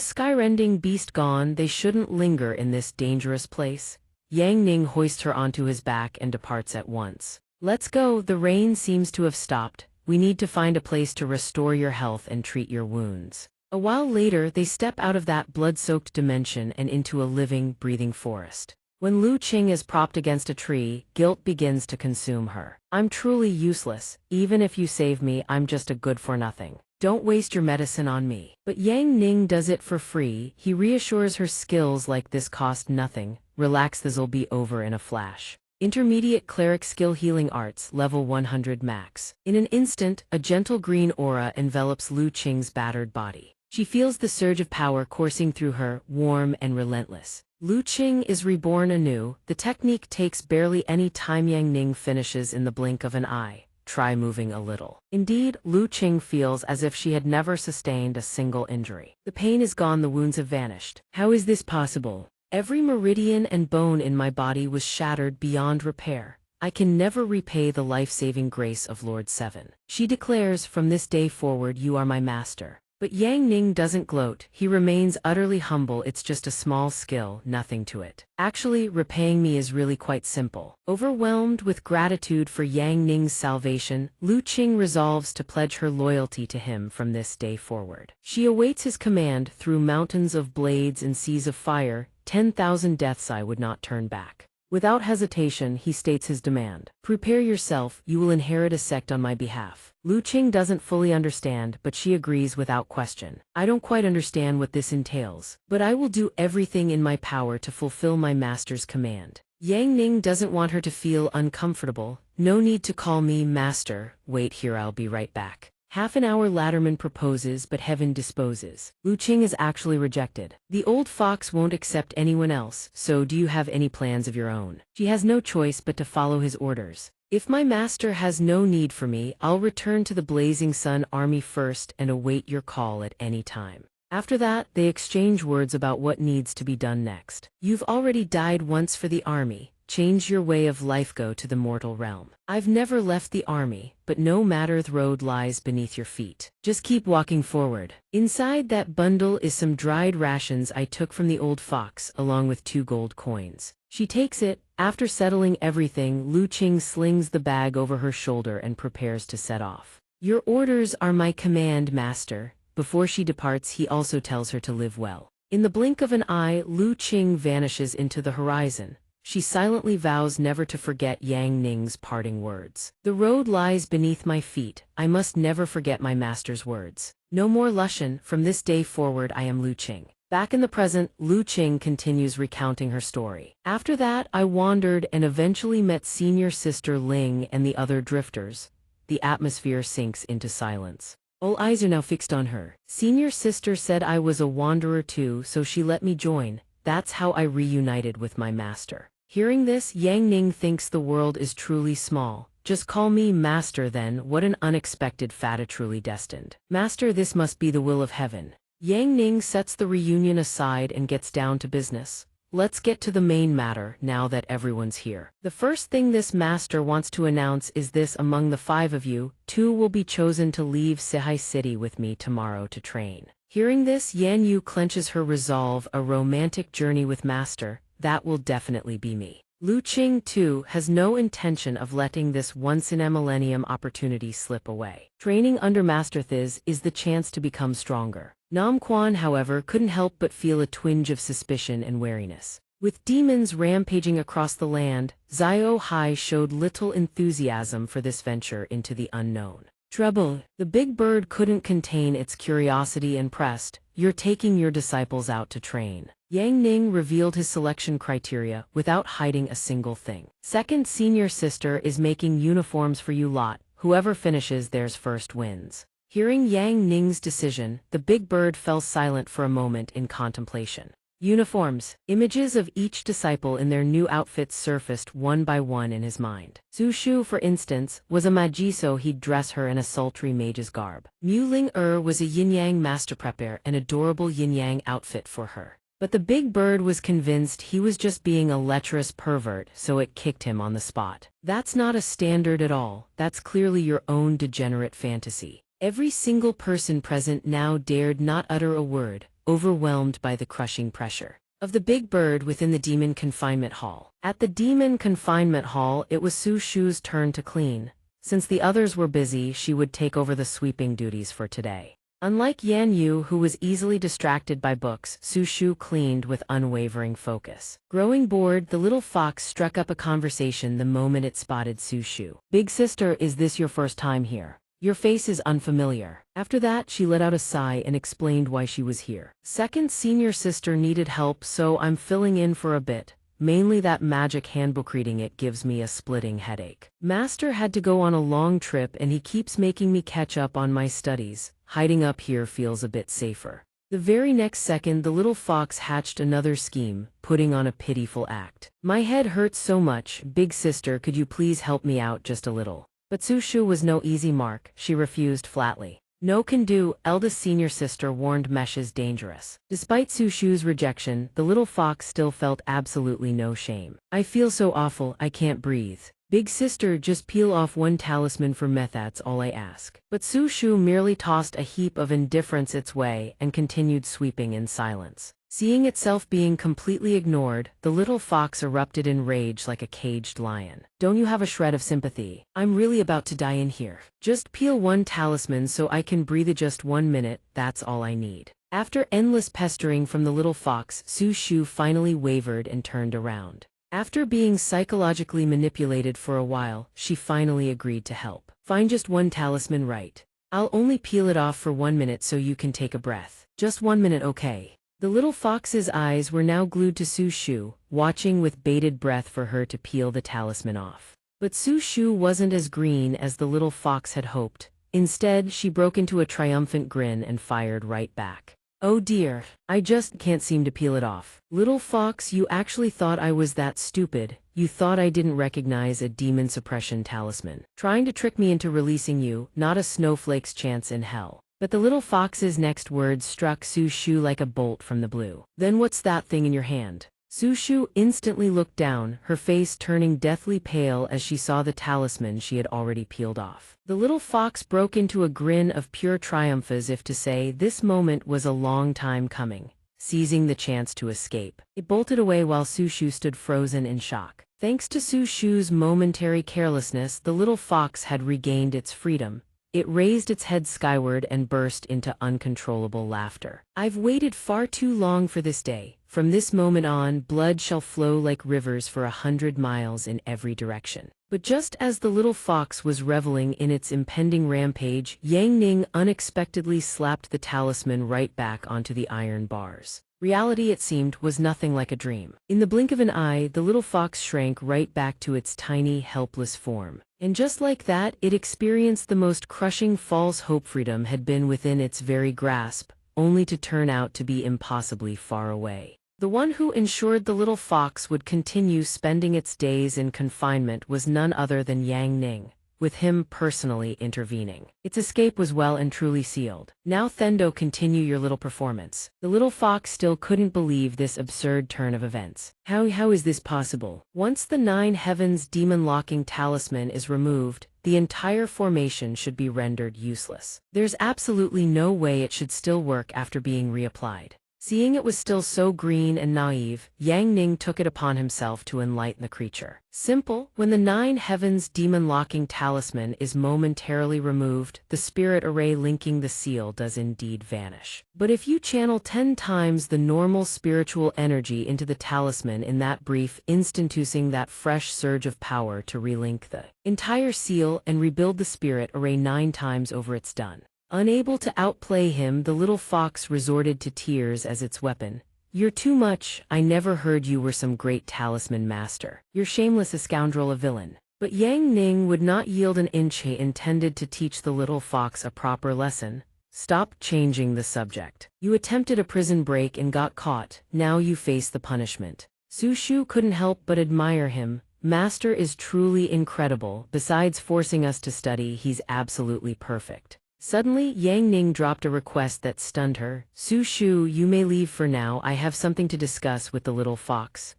sky-rending beast gone, they shouldn't linger in this dangerous place. Yang Ning hoists her onto his back and departs at once. Let's go, the rain seems to have stopped. We need to find a place to restore your health and treat your wounds. A while later, they step out of that blood-soaked dimension and into a living, breathing forest. When Lu Qing is propped against a tree, guilt begins to consume her. I'm truly useless. Even if you save me, I'm just a good-for-nothing. Don't waste your medicine on me. But Yang Ning does it for free. He reassures her skills like this cost nothing. Relax, this'll be over in a flash. Intermediate cleric skill, healing arts, level 100 max. In an instant, a gentle green aura envelops Lu Qing's battered body. She feels the surge of power coursing through her, warm and relentless. Lu Qing is reborn anew. The technique takes barely any time. Yang Ning finishes in the blink of an eye. Try moving a little. Indeed, Lu Qing feels as if she had never sustained a single injury. The pain is gone, the wounds have vanished. How is this possible? Every meridian and bone in my body was shattered beyond repair. I can never repay the life-saving grace of Lord Seven. She declares, from this day forward you are my master. But Yang Ning doesn't gloat. He remains utterly humble. It's just a small skill, nothing to it. Actually, repaying me is really quite simple. Overwhelmed with gratitude for Yang Ning's salvation, Lu Qing resolves to pledge her loyalty to him from this day forward. She awaits his command. Through mountains of blades and seas of fire, 10,000 deaths I would not turn back. Without hesitation, he states his demand. Prepare yourself, you will inherit a sect on my behalf. Lu Qing doesn't fully understand, but she agrees without question. I don't quite understand what this entails, but I will do everything in my power to fulfill my master's command. Yang Ning doesn't want her to feel uncomfortable. No need to call me master. Wait here, I'll be right back. Half an hour Latterman proposes, but heaven disposes. Lu Qing is actually rejected. The old fox won't accept anyone else, so do you have any plans of your own? She has no choice but to follow his orders. If my master has no need for me, I'll return to the Blazing Sun Army first and await your call at any time. After that, they exchange words about what needs to be done next. You've already died once for the army. Change your way of life, go to the mortal realm. I've never left the army, but no matter, the road lies beneath your feet. Just keep walking forward. Inside that bundle is some dried rations I took from the old fox, along with 2 gold coins. She takes it. After settling everything, Lu Qing slings the bag over her shoulder and prepares to set off. Your orders are my command, master. Before she departs, he also tells her to live well. In the blink of an eye, Lu Qing vanishes into the horizon. She silently vows never to forget Yang Ning's parting words. The road lies beneath my feet. I must never forget my master's words. No more Lushan, from this day forward I am Lu Qing. Back in the present, Lu Qing continues recounting her story. After that, I wandered and eventually met senior sister Ling and the other drifters. The atmosphere sinks into silence. All eyes are now fixed on her. Senior sister said I was a wanderer too, so she let me join. That's how I reunited with my master. Hearing this, Yang Ning thinks the world is truly small. Just call me master then, what an unexpected fata truly destined. Master, this must be the will of heaven. Yang Ning sets the reunion aside and gets down to business. Let's get to the main matter now that everyone's here. The first thing this master wants to announce is this: among the 5 of you, 2 will be chosen to leave Sihai City with me tomorrow to train. Hearing this, Yan Yu clenches her resolve, a romantic journey with master, that will definitely be me. Lu Qing, too, has no intention of letting this once-in-a-millennium opportunity slip away. Training under Master Thiz is the chance to become stronger. Nam Quan, however, couldn't help but feel a twinge of suspicion and wariness. With demons rampaging across the land, Zio Hai showed little enthusiasm for this venture into the unknown. Trouble. The big bird couldn't contain its curiosity and pressed, "You're taking your disciples out to train." Yang Ning revealed his selection criteria without hiding a single thing. Second senior sister is making uniforms for you lot. Whoever finishes theirs first wins. Hearing Yang Ning's decision, the big bird fell silent for a moment in contemplation. Uniforms. Images of each disciple in their new outfits surfaced one by one in his mind. Su Shu, for instance, was a magi, so he'd dress her in a sultry mage's garb. Mu Ling was a yin-yang master, prepare an adorable yin-yang outfit for her. But the big bird was convinced he was just being a lecherous pervert, so it kicked him on the spot. That's not a standard at all, that's clearly your own degenerate fantasy. Every single person present now dared not utter a word, overwhelmed by the crushing pressure of the big bird within the demon confinement hall. At the demon confinement hall, it was Su Shu's turn to clean. Since the others were busy, she would take over the sweeping duties for today. Unlike Yan Yu, who was easily distracted by books, Su Shu cleaned with unwavering focus. Growing bored, the little fox struck up a conversation the moment it spotted Su Shu. "Big sister, is this your first time here? Your face is unfamiliar." After that, she let out a sigh and explained why she was here. "Second senior sister needed help, so I'm filling in for a bit. Mainly that magic handbook reading, it gives me a splitting headache. Master had to go on a long trip and he keeps making me catch up on my studies. Hiding up here feels a bit safer." The very next second, the little fox hatched another scheme, putting on a pitiful act. "My head hurts so much. Big sister, could you please help me out just a little?" But Su Shu was no easy mark. She refused flatly. "No can do," eldest senior sister warned Mesh is dangerous. Despite Su Shu's rejection, the little fox still felt absolutely no shame. "I feel so awful, I can't breathe. Big sister, just peel off one talisman for meth, that's all I ask." But Su Shu merely tossed a heap of indifference its way and continued sweeping in silence. Seeing itself being completely ignored, the little fox erupted in rage like a caged lion. "Don't you have a shred of sympathy? I'm really about to die in here. Just peel one talisman so I can breathe just 1 minute, that's all I need." After endless pestering from the little fox, Su Shu finally wavered and turned around. After being psychologically manipulated for a while, she finally agreed to help. "Find just one talisman, right? I'll only peel it off for 1 minute so you can take a breath. Just 1 minute, okay?" The little fox's eyes were now glued to Su Shu, watching with bated breath for her to peel the talisman off. But Su Shu wasn't as green as the little fox had hoped. Instead, she broke into a triumphant grin and fired right back. "Oh dear, I just can't seem to peel it off. Little fox, you actually thought I was that stupid? You thought I didn't recognize a demon suppression talisman? Trying to trick me into releasing you, not a snowflake's chance in hell." But the little fox's next words struck Su Shu like a bolt from the blue. "Then what's that thing in your hand?" Su Shu instantly looked down, her face turning deathly pale as she saw the talisman she had already peeled off. The little fox broke into a grin of pure triumph, as if to say this moment was a long time coming. Seizing the chance to escape, it bolted away while Su Shu stood frozen in shock. Thanks to Su Shu's momentary carelessness, the little fox had regained its freedom. It raised its head skyward and burst into uncontrollable laughter. "I've waited far too long for this day. From this moment on, blood shall flow like rivers for 100 miles in every direction." But just as the little fox was reveling in its impending rampage, Yang Ning unexpectedly slapped the talisman right back onto the iron bars. Reality, it seemed, was nothing like a dream. In the blink of an eye, the little fox shrank right back to its tiny, helpless form. And just like that, it experienced the most crushing false hope. Freedom had been within its very grasp, only to turn out to be impossibly far away. The one who ensured the little fox would continue spending its days in confinement was none other than Yang Ning, with him personally intervening. Its escape was well and truly sealed. Now Thendo, continue your little performance. The little fox still couldn't believe this absurd turn of events. How is this possible? Once the 9 Heavens demon-locking talisman is removed, the entire formation should be rendered useless. There's absolutely no way it should still work after being reapplied. Seeing it was still so green and naive, Yang Ning took it upon himself to enlighten the creature. Simple, when the 9 Heavens demon-locking talisman is momentarily removed, the spirit array linking the seal does indeed vanish. But if you channel 10 times the normal spiritual energy into the talisman in that brief instant, using that fresh surge of power to relink the entire seal and rebuild the spirit array 9 times over, it's done. Unable to outplay him, the little fox resorted to tears as its weapon. You're too much. I never heard you were some great talisman master. You're shameless, a scoundrel, a villain. But Yang Ning would not yield an inch. He intended to teach the little fox a proper lesson. Stop changing the subject. You attempted a prison break and got caught. Now you face the punishment. Su Shu couldn't help but admire him. Master is truly incredible. Besides forcing us to study, he's absolutely perfect. Suddenly, Yang Ning dropped a request that stunned her. Su Shu, you may leave for now. I have something to discuss with the little fox.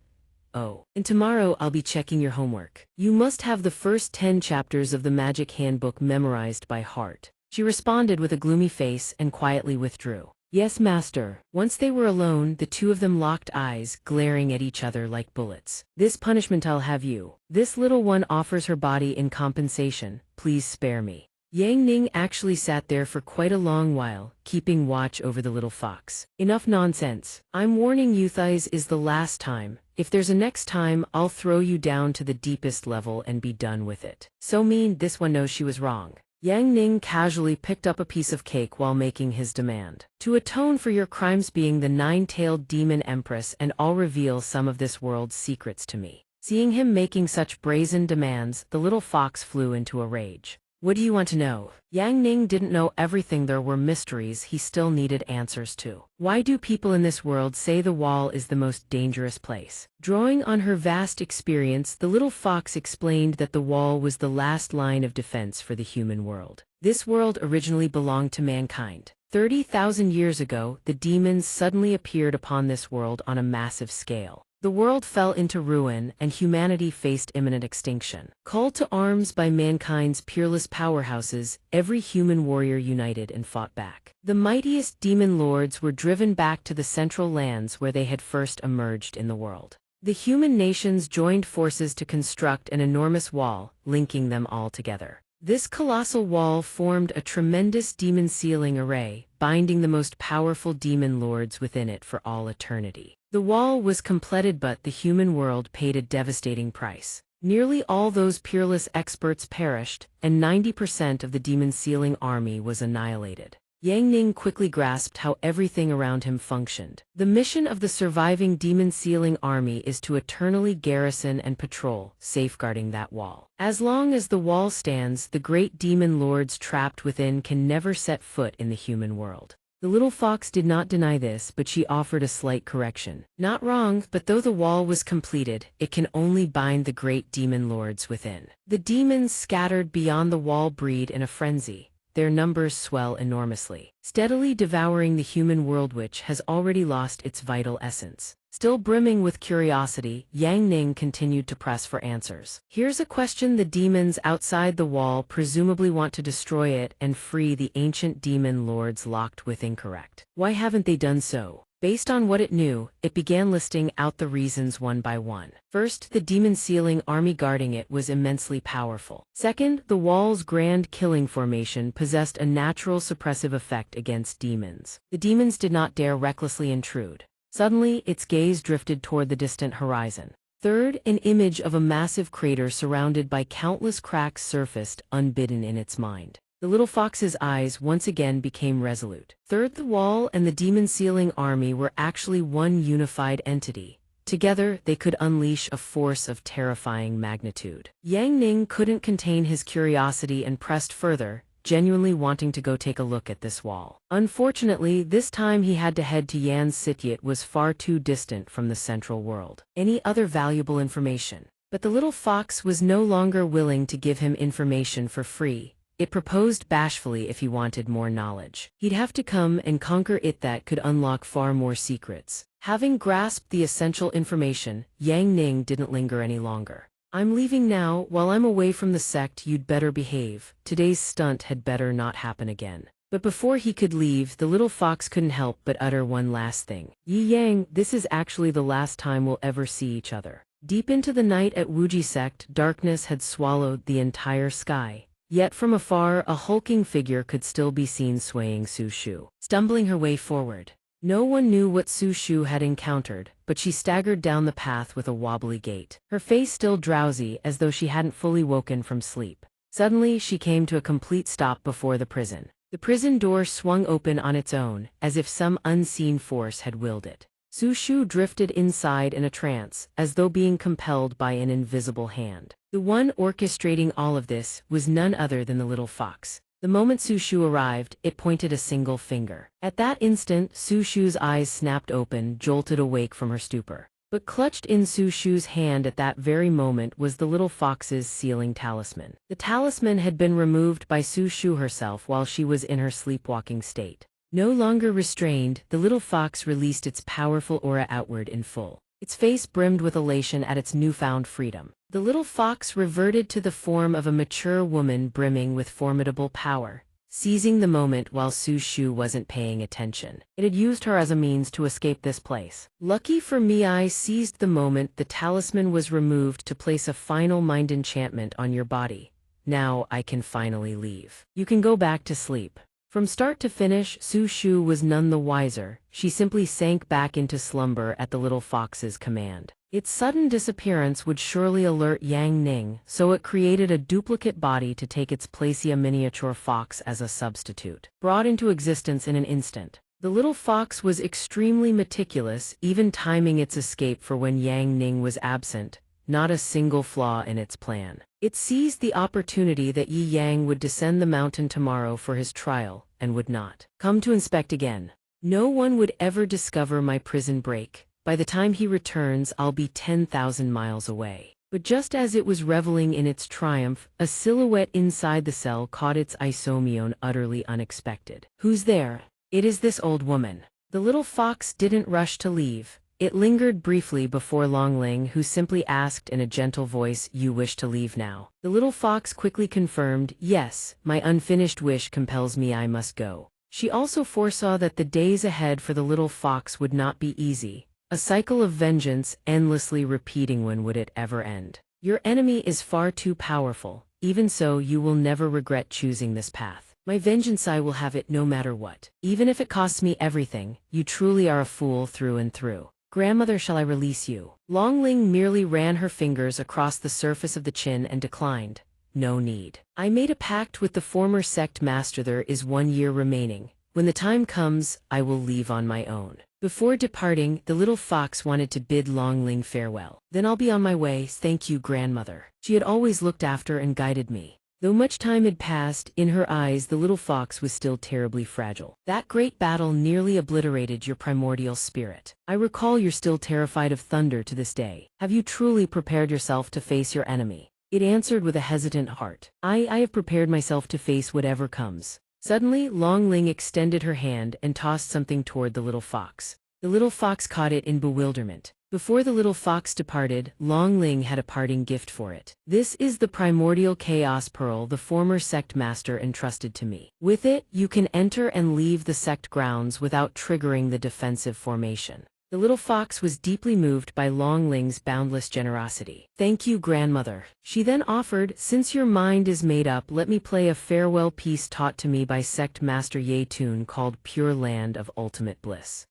Oh, and tomorrow I'll be checking your homework. You must have the first 10 chapters of the magic handbook memorized by heart. She responded with a gloomy face and quietly withdrew. Yes, master. Once they were alone, the two of them locked eyes, glaring at each other like bullets. This punishment I'll have you. This little one offers her body in compensation. Please spare me. Yang Ning actually sat there for quite a long while, keeping watch over the little fox. Enough nonsense. I'm warning you, this is the last time. If there's a next time, I'll throw you down to the deepest level and be done with it. So mean, this one knows she was wrong. Yang Ning casually picked up a piece of cake while making his demand. To atone for your crimes being the 9-tailed demon empress, and I'll reveal some of this world's secrets to me. Seeing him making such brazen demands, the little fox flew into a rage. What do you want to know? Yang Ning didn't know everything. There were mysteries he still needed answers to. Why do people in this world say the wall is the most dangerous place? Drawing on her vast experience, the little fox explained that the wall was the last line of defense for the human world. This world originally belonged to mankind. 30,000 years ago, the demons suddenly appeared upon this world on a massive scale. The world fell into ruin, and humanity faced imminent extinction. Called to arms by mankind's peerless powerhouses, every human warrior united and fought back. The mightiest demon lords were driven back to the central lands where they had first emerged in the world. The human nations joined forces to construct an enormous wall, linking them all together. This colossal wall formed a tremendous demon sealing array, binding the most powerful demon lords within it for all eternity. The wall was completed, but the human world paid a devastating price. Nearly all those peerless experts perished, and 90% of the demon sealing army was annihilated. Yang Ning quickly grasped how everything around him functioned. The mission of the surviving demon sealing army is to eternally garrison and patrol, safeguarding that wall. As long as the wall stands, the great demon lords trapped within can never set foot in the human world. The little fox did not deny this, but she offered a slight correction. Not wrong, but though the wall was completed, it can only bind the great demon lords within. The demons scattered beyond the wall breed in a frenzy. Their numbers swell enormously, steadily devouring the human world, which has already lost its vital essence. Still brimming with curiosity, Yang Ning continued to press for answers. Here's a question: the demons outside the wall presumably want to destroy it and free the ancient demon lords locked within, correct? Why haven't they done so? Based on what it knew, it began listing out the reasons one by one. First, the demon sealing army guarding it was immensely powerful. Second, the wall's grand killing formation possessed a natural suppressive effect against demons. The demons did not dare recklessly intrude. Suddenly, its gaze drifted toward the distant horizon. Third, an image of a massive crater surrounded by countless cracks surfaced, unbidden in its mind. The little fox's eyes once again became resolute. Third, the wall and the demon-sealing army were actually one unified entity. Together, they could unleash a force of terrifying magnitude. Yang Ning couldn't contain his curiosity and pressed further, genuinely wanting to go take a look at this wall. Unfortunately, this time he had to head to Yan's city. It was far too distant from the central world. Any other valuable information? But the little fox was no longer willing to give him information for free. It proposed bashfully if he wanted more knowledge. He'd have to come and conquer it. That could unlock far more secrets. Having grasped the essential information, Yang Ning didn't linger any longer. I'm leaving now. While I'm away from the sect, you'd better behave. Today's stunt had better not happen again. But before he could leave, the little fox couldn't help but utter one last thing. Yi Yang, this is actually the last time we'll ever see each other. Deep into the night at Wuji Sect, darkness had swallowed the entire sky. Yet from afar, a hulking figure could still be seen swaying Su Shu, stumbling her way forward. No one knew what Su Shu had encountered, but she staggered down the path with a wobbly gait, her face still drowsy as though she hadn't fully woken from sleep. Suddenly, she came to a complete stop before the prison. The prison door swung open on its own, as if some unseen force had willed it. Su Shu drifted inside in a trance, as though being compelled by an invisible hand. The one orchestrating all of this was none other than the little fox. The moment Su Shu arrived, it pointed a single finger. At that instant, Su Shu's eyes snapped open, jolted awake from her stupor. But clutched in Su Shu's hand at that very moment was the little fox's sealing talisman. The talisman had been removed by Su Shu herself while she was in her sleepwalking state. No longer restrained, the little fox released its powerful aura outward in full. Its face brimmed with elation at its newfound freedom. The little fox reverted to the form of a mature woman brimming with formidable power, seizing the moment while Su Shu wasn't paying attention. It had used her as a means to escape this place. Lucky for me, I seized the moment the talisman was removed to place a final mind enchantment on your body. Now I can finally leave. You can go back to sleep. From start to finish, Su Shu was none the wiser. She simply sank back into slumber at the little fox's command. Its sudden disappearance would surely alert Yang Ning, so it created a duplicate body to take its place, a miniature fox as a substitute. Brought into existence in an instant. The little fox was extremely meticulous, even timing its escape for when Yang Ning was absent. Not a single flaw in its plan. It seized the opportunity that Yi Yang would descend the mountain tomorrow for his trial, and would not come to inspect again. No one would ever discover my prison break. By the time he returns, I'll be 10,000 miles away. But just as it was reveling in its triumph, a silhouette inside the cell caught its isomion utterly unexpected. Who's there? It is this old woman. The little fox didn't rush to leave. It lingered briefly before Longling, who simply asked in a gentle voice, "You wish to leave now?" The little fox quickly confirmed, "Yes, my unfinished wish compels me, I must go." She also foresaw that the days ahead for the little fox would not be easy. A cycle of vengeance, endlessly repeating. When would it ever end? Your enemy is far too powerful. Even so, you will never regret choosing this path. My vengeance, I will have it no matter what. Even if it costs me everything. You truly are a fool through and through. Grandmother, shall I release you? Longling merely ran her fingers across the surface of the chin and declined. No need. I made a pact with the former sect master. There is 1 year remaining. When the time comes, I will leave on my own. Before departing, the little fox wanted to bid Longling farewell. Then I'll be on my way. Thank you, grandmother. She had always looked after and guided me. Though much time had passed, in her eyes the little fox was still terribly fragile. That great battle nearly obliterated your primordial spirit. I recall you're still terrified of thunder to this day. Have you truly prepared yourself to face your enemy? It answered with a hesitant heart. I have prepared myself to face whatever comes. Suddenly, Longling extended her hand and tossed something toward the little fox. The little fox caught it in bewilderment. Before the little fox departed, Longling had a parting gift for it. This is the primordial chaos pearl the former sect master entrusted to me. With it, you can enter and leave the sect grounds without triggering the defensive formation. The little fox was deeply moved by Longling's boundless generosity. Thank you, grandmother. She then offered, since your mind is made up, let me play a farewell piece taught to me by sect master Ye Tun called Pure Land of Ultimate Bliss.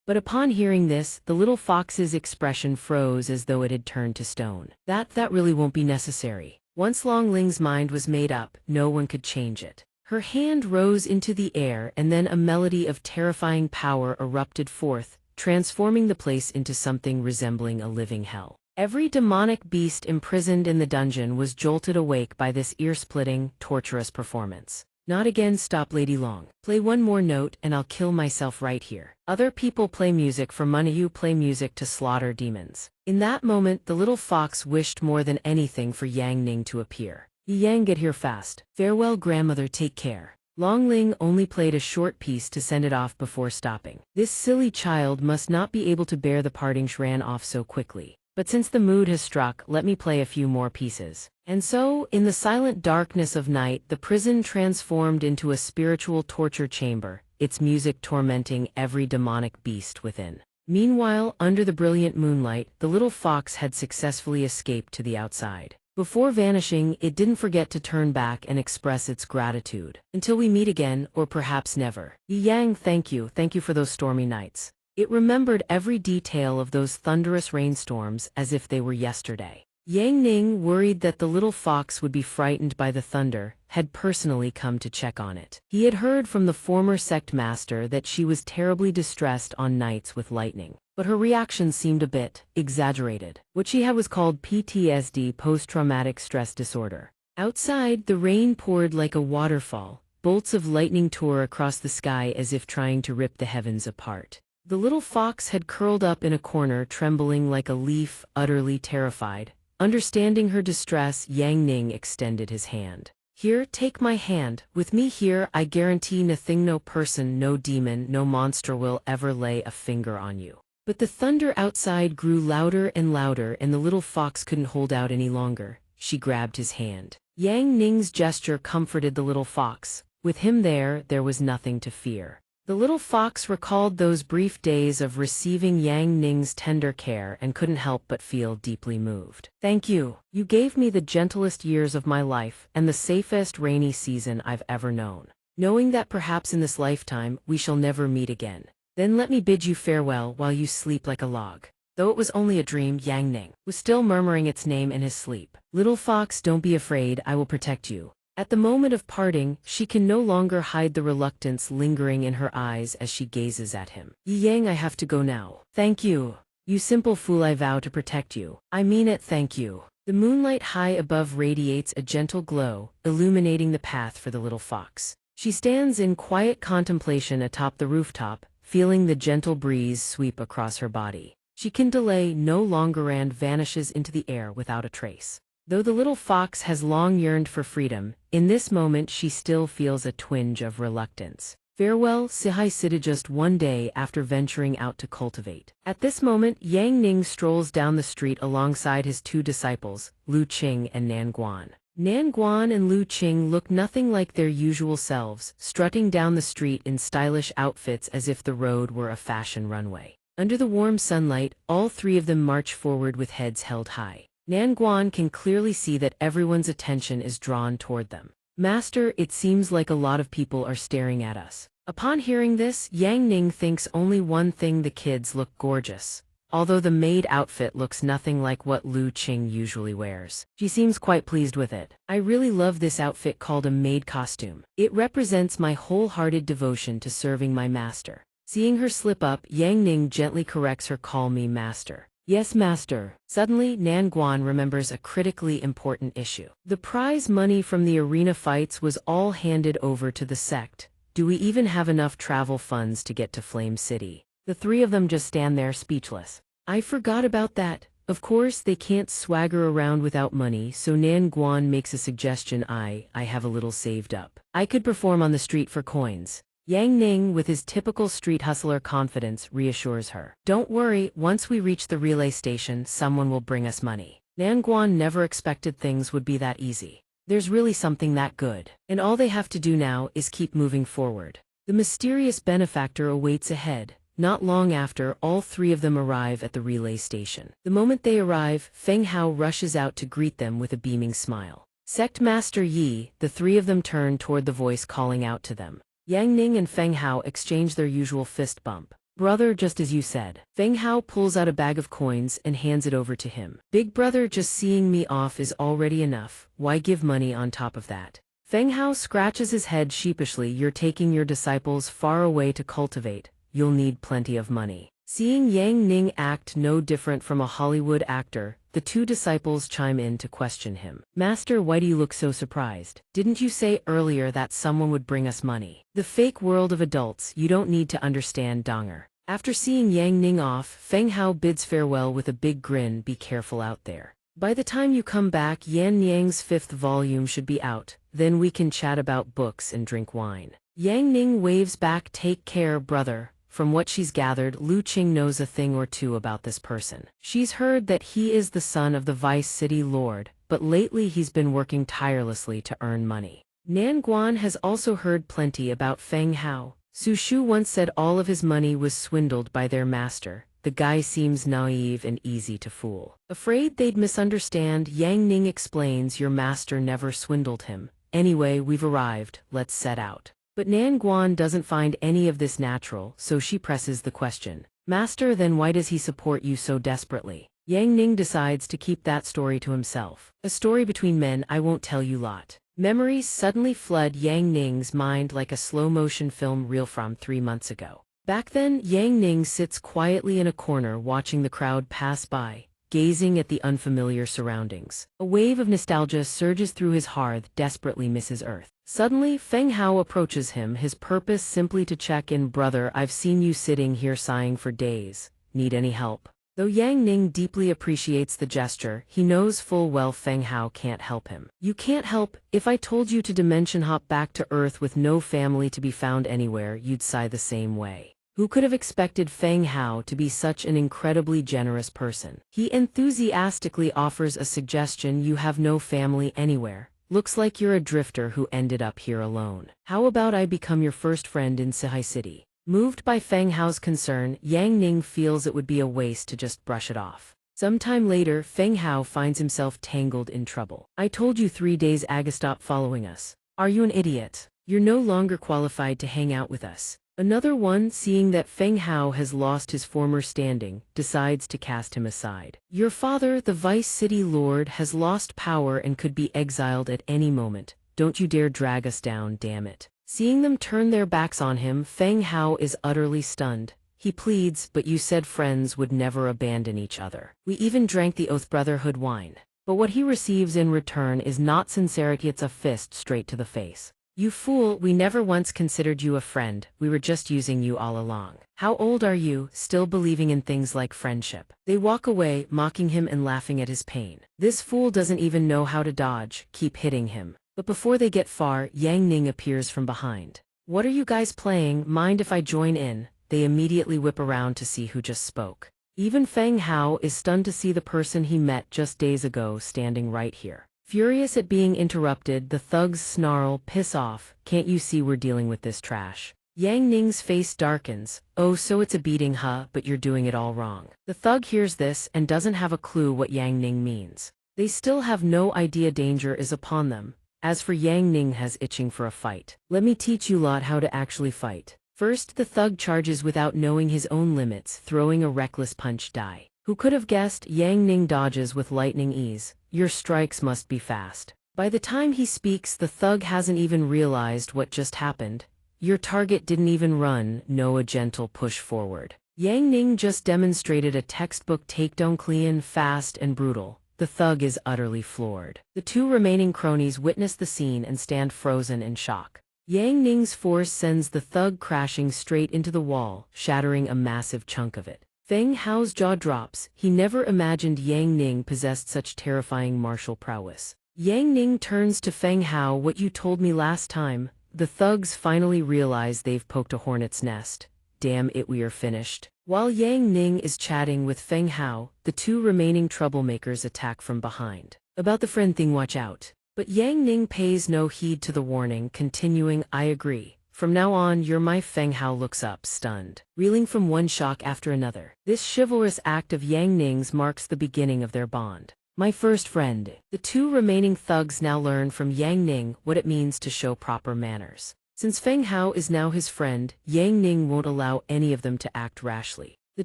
But upon hearing this, the little fox's expression froze as though it had turned to stone. That really won't be necessary. Once Long Ling's mind was made up, no one could change it. Her hand rose into the air and then a melody of terrifying power erupted forth, transforming the place into something resembling a living hell. Every demonic beast imprisoned in the dungeon was jolted awake by this ear-splitting, torturous performance. Not again, stop Lady Long. Play one more note and I'll kill myself right here. Other people play music for money, you play music to slaughter demons. In that moment, the little fox wished more than anything for Yang Ning to appear. Yang, get here fast. Farewell grandmother, take care. Long Ling only played a short piece to send it off before stopping. This silly child must not be able to bear the parting. She ran off so quickly. But since the mood has struck, let me play a few more pieces. And so, in the silent darkness of night, the prison transformed into a spiritual torture chamber, its music tormenting every demonic beast within. Meanwhile, under the brilliant moonlight, the little fox had successfully escaped to the outside. Before vanishing, it didn't forget to turn back and express its gratitude. Until we meet again, or perhaps never. Yang, thank you for those stormy nights. It remembered every detail of those thunderous rainstorms as if they were yesterday. Yang Ning, worried that the little fox would be frightened by the thunder, had personally come to check on it. He had heard from the former sect master that she was terribly distressed on nights with lightning. But her reaction seemed a bit exaggerated. What she had was called PTSD, post-traumatic stress disorder. Outside, the rain poured like a waterfall. Bolts of lightning tore across the sky as if trying to rip the heavens apart. The little fox had curled up in a corner, trembling like a leaf, utterly terrified. Understanding her distress, Yang Ning extended his hand. Here, take my hand. With me here, I guarantee nothing, no person, no demon, no monster will ever lay a finger on you. But the thunder outside grew louder and louder, and the little fox couldn't hold out any longer. She grabbed his hand. Yang Ning's gesture comforted the little fox. With him there was nothing to fear. The little fox recalled those brief days of receiving Yang Ning's tender care and couldn't help but feel deeply moved. Thank you. You gave me the gentlest years of my life and the safest rainy season I've ever known. Knowing that perhaps in this lifetime we shall never meet again. Then let me bid you farewell while you sleep like a log. Though it was only a dream, Yang Ning was still murmuring its name in his sleep. Little fox, don't be afraid, I will protect you. At the moment of parting, she can no longer hide the reluctance lingering in her eyes as she gazes at him. Yang, I have to go now. Thank you. You simple fool, I vow to protect you. I mean it, thank you. The moonlight high above radiates a gentle glow, illuminating the path for the little fox. She stands in quiet contemplation atop the rooftop, feeling the gentle breeze sweep across her body. She can delay no longer and vanishes into the air without a trace. Though the little fox has long yearned for freedom, in this moment she still feels a twinge of reluctance. Farewell, Sihai Sita. Just one day after venturing out to cultivate. At this moment, Yang Ning strolls down the street alongside his two disciples, Lu Qing and Nan Guan. Nan Guan and Lu Qing look nothing like their usual selves, strutting down the street in stylish outfits as if the road were a fashion runway. Under the warm sunlight, all three of them march forward with heads held high. Nan Guan can clearly see that everyone's attention is drawn toward them. Master, it seems like a lot of people are staring at us. Upon hearing this, Yang Ning thinks only one thing: the kids look gorgeous. Although the maid outfit looks nothing like what Lu Qing usually wears. She seems quite pleased with it. I really love this outfit called a maid costume. It represents my wholehearted devotion to serving my master. Seeing her slip up, Yang Ning gently corrects her, call me master. Yes, master. Suddenly, Nan Guan remembers a critically important issue. The prize money from the arena fights was all handed over to the sect. Do we even have enough travel funds to get to Flame City? The three of them just stand there speechless. I forgot about that. Of course, they can't swagger around without money, so Nan Guan makes a suggestion. I have a little saved up. I could perform on the street for coins. Yang Ning, with his typical street hustler confidence, reassures her. Don't worry, once we reach the relay station, someone will bring us money. Nan Guan never expected things would be that easy. There's really something that good. And all they have to do now is keep moving forward. The mysterious benefactor awaits ahead. Not long after, all three of them arrive at the relay station. The moment they arrive, Feng Hao rushes out to greet them with a beaming smile. Sect Master Yi, the three of them turn toward the voice calling out to them. Yang Ning and Feng Hao exchange their usual fist bump. Brother, just as you said. Feng Hao pulls out a bag of coins and hands it over to him. Big brother, just seeing me off is already enough. Why give money on top of that? Feng Hao scratches his head sheepishly. You're taking your disciples far away to cultivate. You'll need plenty of money. Seeing Yang Ning act no different from a Hollywood actor, the two disciples chime in to question him. Master, why do you look so surprised? Didn't you say earlier that someone would bring us money? The fake world of adults, you don't need to understand, Donger. After seeing Yang Ning off, Feng Hao bids farewell with a big grin. Be careful out there. By the time you come back, Yan Ning's 5th volume should be out. Then we can chat about books and drink wine. Yang Ning waves back. Take care, brother. From what she's gathered, Lu Qing knows a thing or two about this person. She's heard that he is the son of the Vice City Lord, but lately he's been working tirelessly to earn money. Nan Guan has also heard plenty about Feng Hao. Su Shu once said all of his money was swindled by their master. The guy seems naive and easy to fool. Afraid they'd misunderstand, Yang Ning explains your master never swindled him. Anyway, we've arrived, let's set out. But Nan Guan doesn't find any of this natural, so she presses the question. Master, then why does he support you so desperately? Yang Ning decides to keep that story to himself. A story between men, I won't tell you lot. Memories suddenly flood Yang Ning's mind like a slow-motion film reel from 3 months ago. Back then, Yang Ning sits quietly in a corner watching the crowd pass by, gazing at the unfamiliar surroundings. A wave of nostalgia surges through his heart, desperately misses Earth. Suddenly, Feng Hao approaches him, his purpose simply to check in. Brother, I've seen you sitting here sighing for days. Need any help? Though Yang Ning deeply appreciates the gesture, he knows full well Feng Hao can't help him. You can't help? If I told you to dimension hop back to Earth with no family to be found anywhere, you'd sigh the same way. Who could have expected Feng Hao to be such an incredibly generous person? He enthusiastically offers a suggestion. You have no family anywhere. Looks like you're a drifter who ended up here alone. How about I become your first friend in Sihai City? Moved by Feng Hao's concern, Yang Ning feels it would be a waste to just brush it off. Sometime later, Feng Hao finds himself tangled in trouble. I told you 3 days ago, stop following us. Are you an idiot? You're no longer qualified to hang out with us. Another one, seeing that Feng Hao has lost his former standing, decides to cast him aside. Your father, the Vice City Lord, has lost power and could be exiled at any moment. Don't you dare drag us down, damn it. Seeing them turn their backs on him, Feng Hao is utterly stunned. He pleads, but you said friends would never abandon each other. We even drank the Oath Brotherhood wine. But what he receives in return is not sincerity, it's a fist straight to the face. You fool, we never once considered you a friend, we were just using you all along. How old are you, still believing in things like friendship? They walk away, mocking him and laughing at his pain. This fool doesn't even know how to dodge, keep hitting him. But before they get far, Yang Ning appears from behind. What are you guys playing? Mind if I join in? They immediately whip around to see who just spoke. Even Feng Hao is stunned to see the person he met just days ago standing right here. Furious at being interrupted, the thugs snarl, piss off, can't you see we're dealing with this trash? Yang Ning's face darkens. Oh, so it's a beating, huh? But you're doing it all wrong. The thug hears this and doesn't have a clue what Yang Ning means. They still have no idea danger is upon them. As for Yang Ning has itching for a fight. Let me teach you lot how to actually fight. First, the thug charges without knowing his own limits, throwing a reckless punch die. Who could have guessed? Yang Ning dodges with lightning ease. Your strikes must be fast. By the time he speaks, the thug hasn't even realized what just happened. Your target didn't even run, no, a gentle push forward. Yang Ning just demonstrated a textbook takedown, clean, fast and brutal. The thug is utterly floored. The two remaining cronies witness the scene and stand frozen in shock. Yang Ning's force sends the thug crashing straight into the wall, shattering a massive chunk of it. Feng Hao's jaw drops. He never imagined Yang Ning possessed such terrifying martial prowess. Yang Ning turns to Feng Hao. What you told me last time? The thugs finally realize they've poked a hornet's nest. Damn it, we are finished. While Yang Ning is chatting with Feng Hao, the two remaining troublemakers attack from behind. About the friend thing, watch out. But Yang Ning pays no heed to the warning, continuing, I agree. From now on, you're my. Feng Hao looks up, stunned, reeling from one shock after another. This chivalrous act of Yang Ning's marks the beginning of their bond. My first friend. The two remaining thugs now learn from Yang Ning what it means to show proper manners. Since Feng Hao is now his friend, Yang Ning won't allow any of them to act rashly. The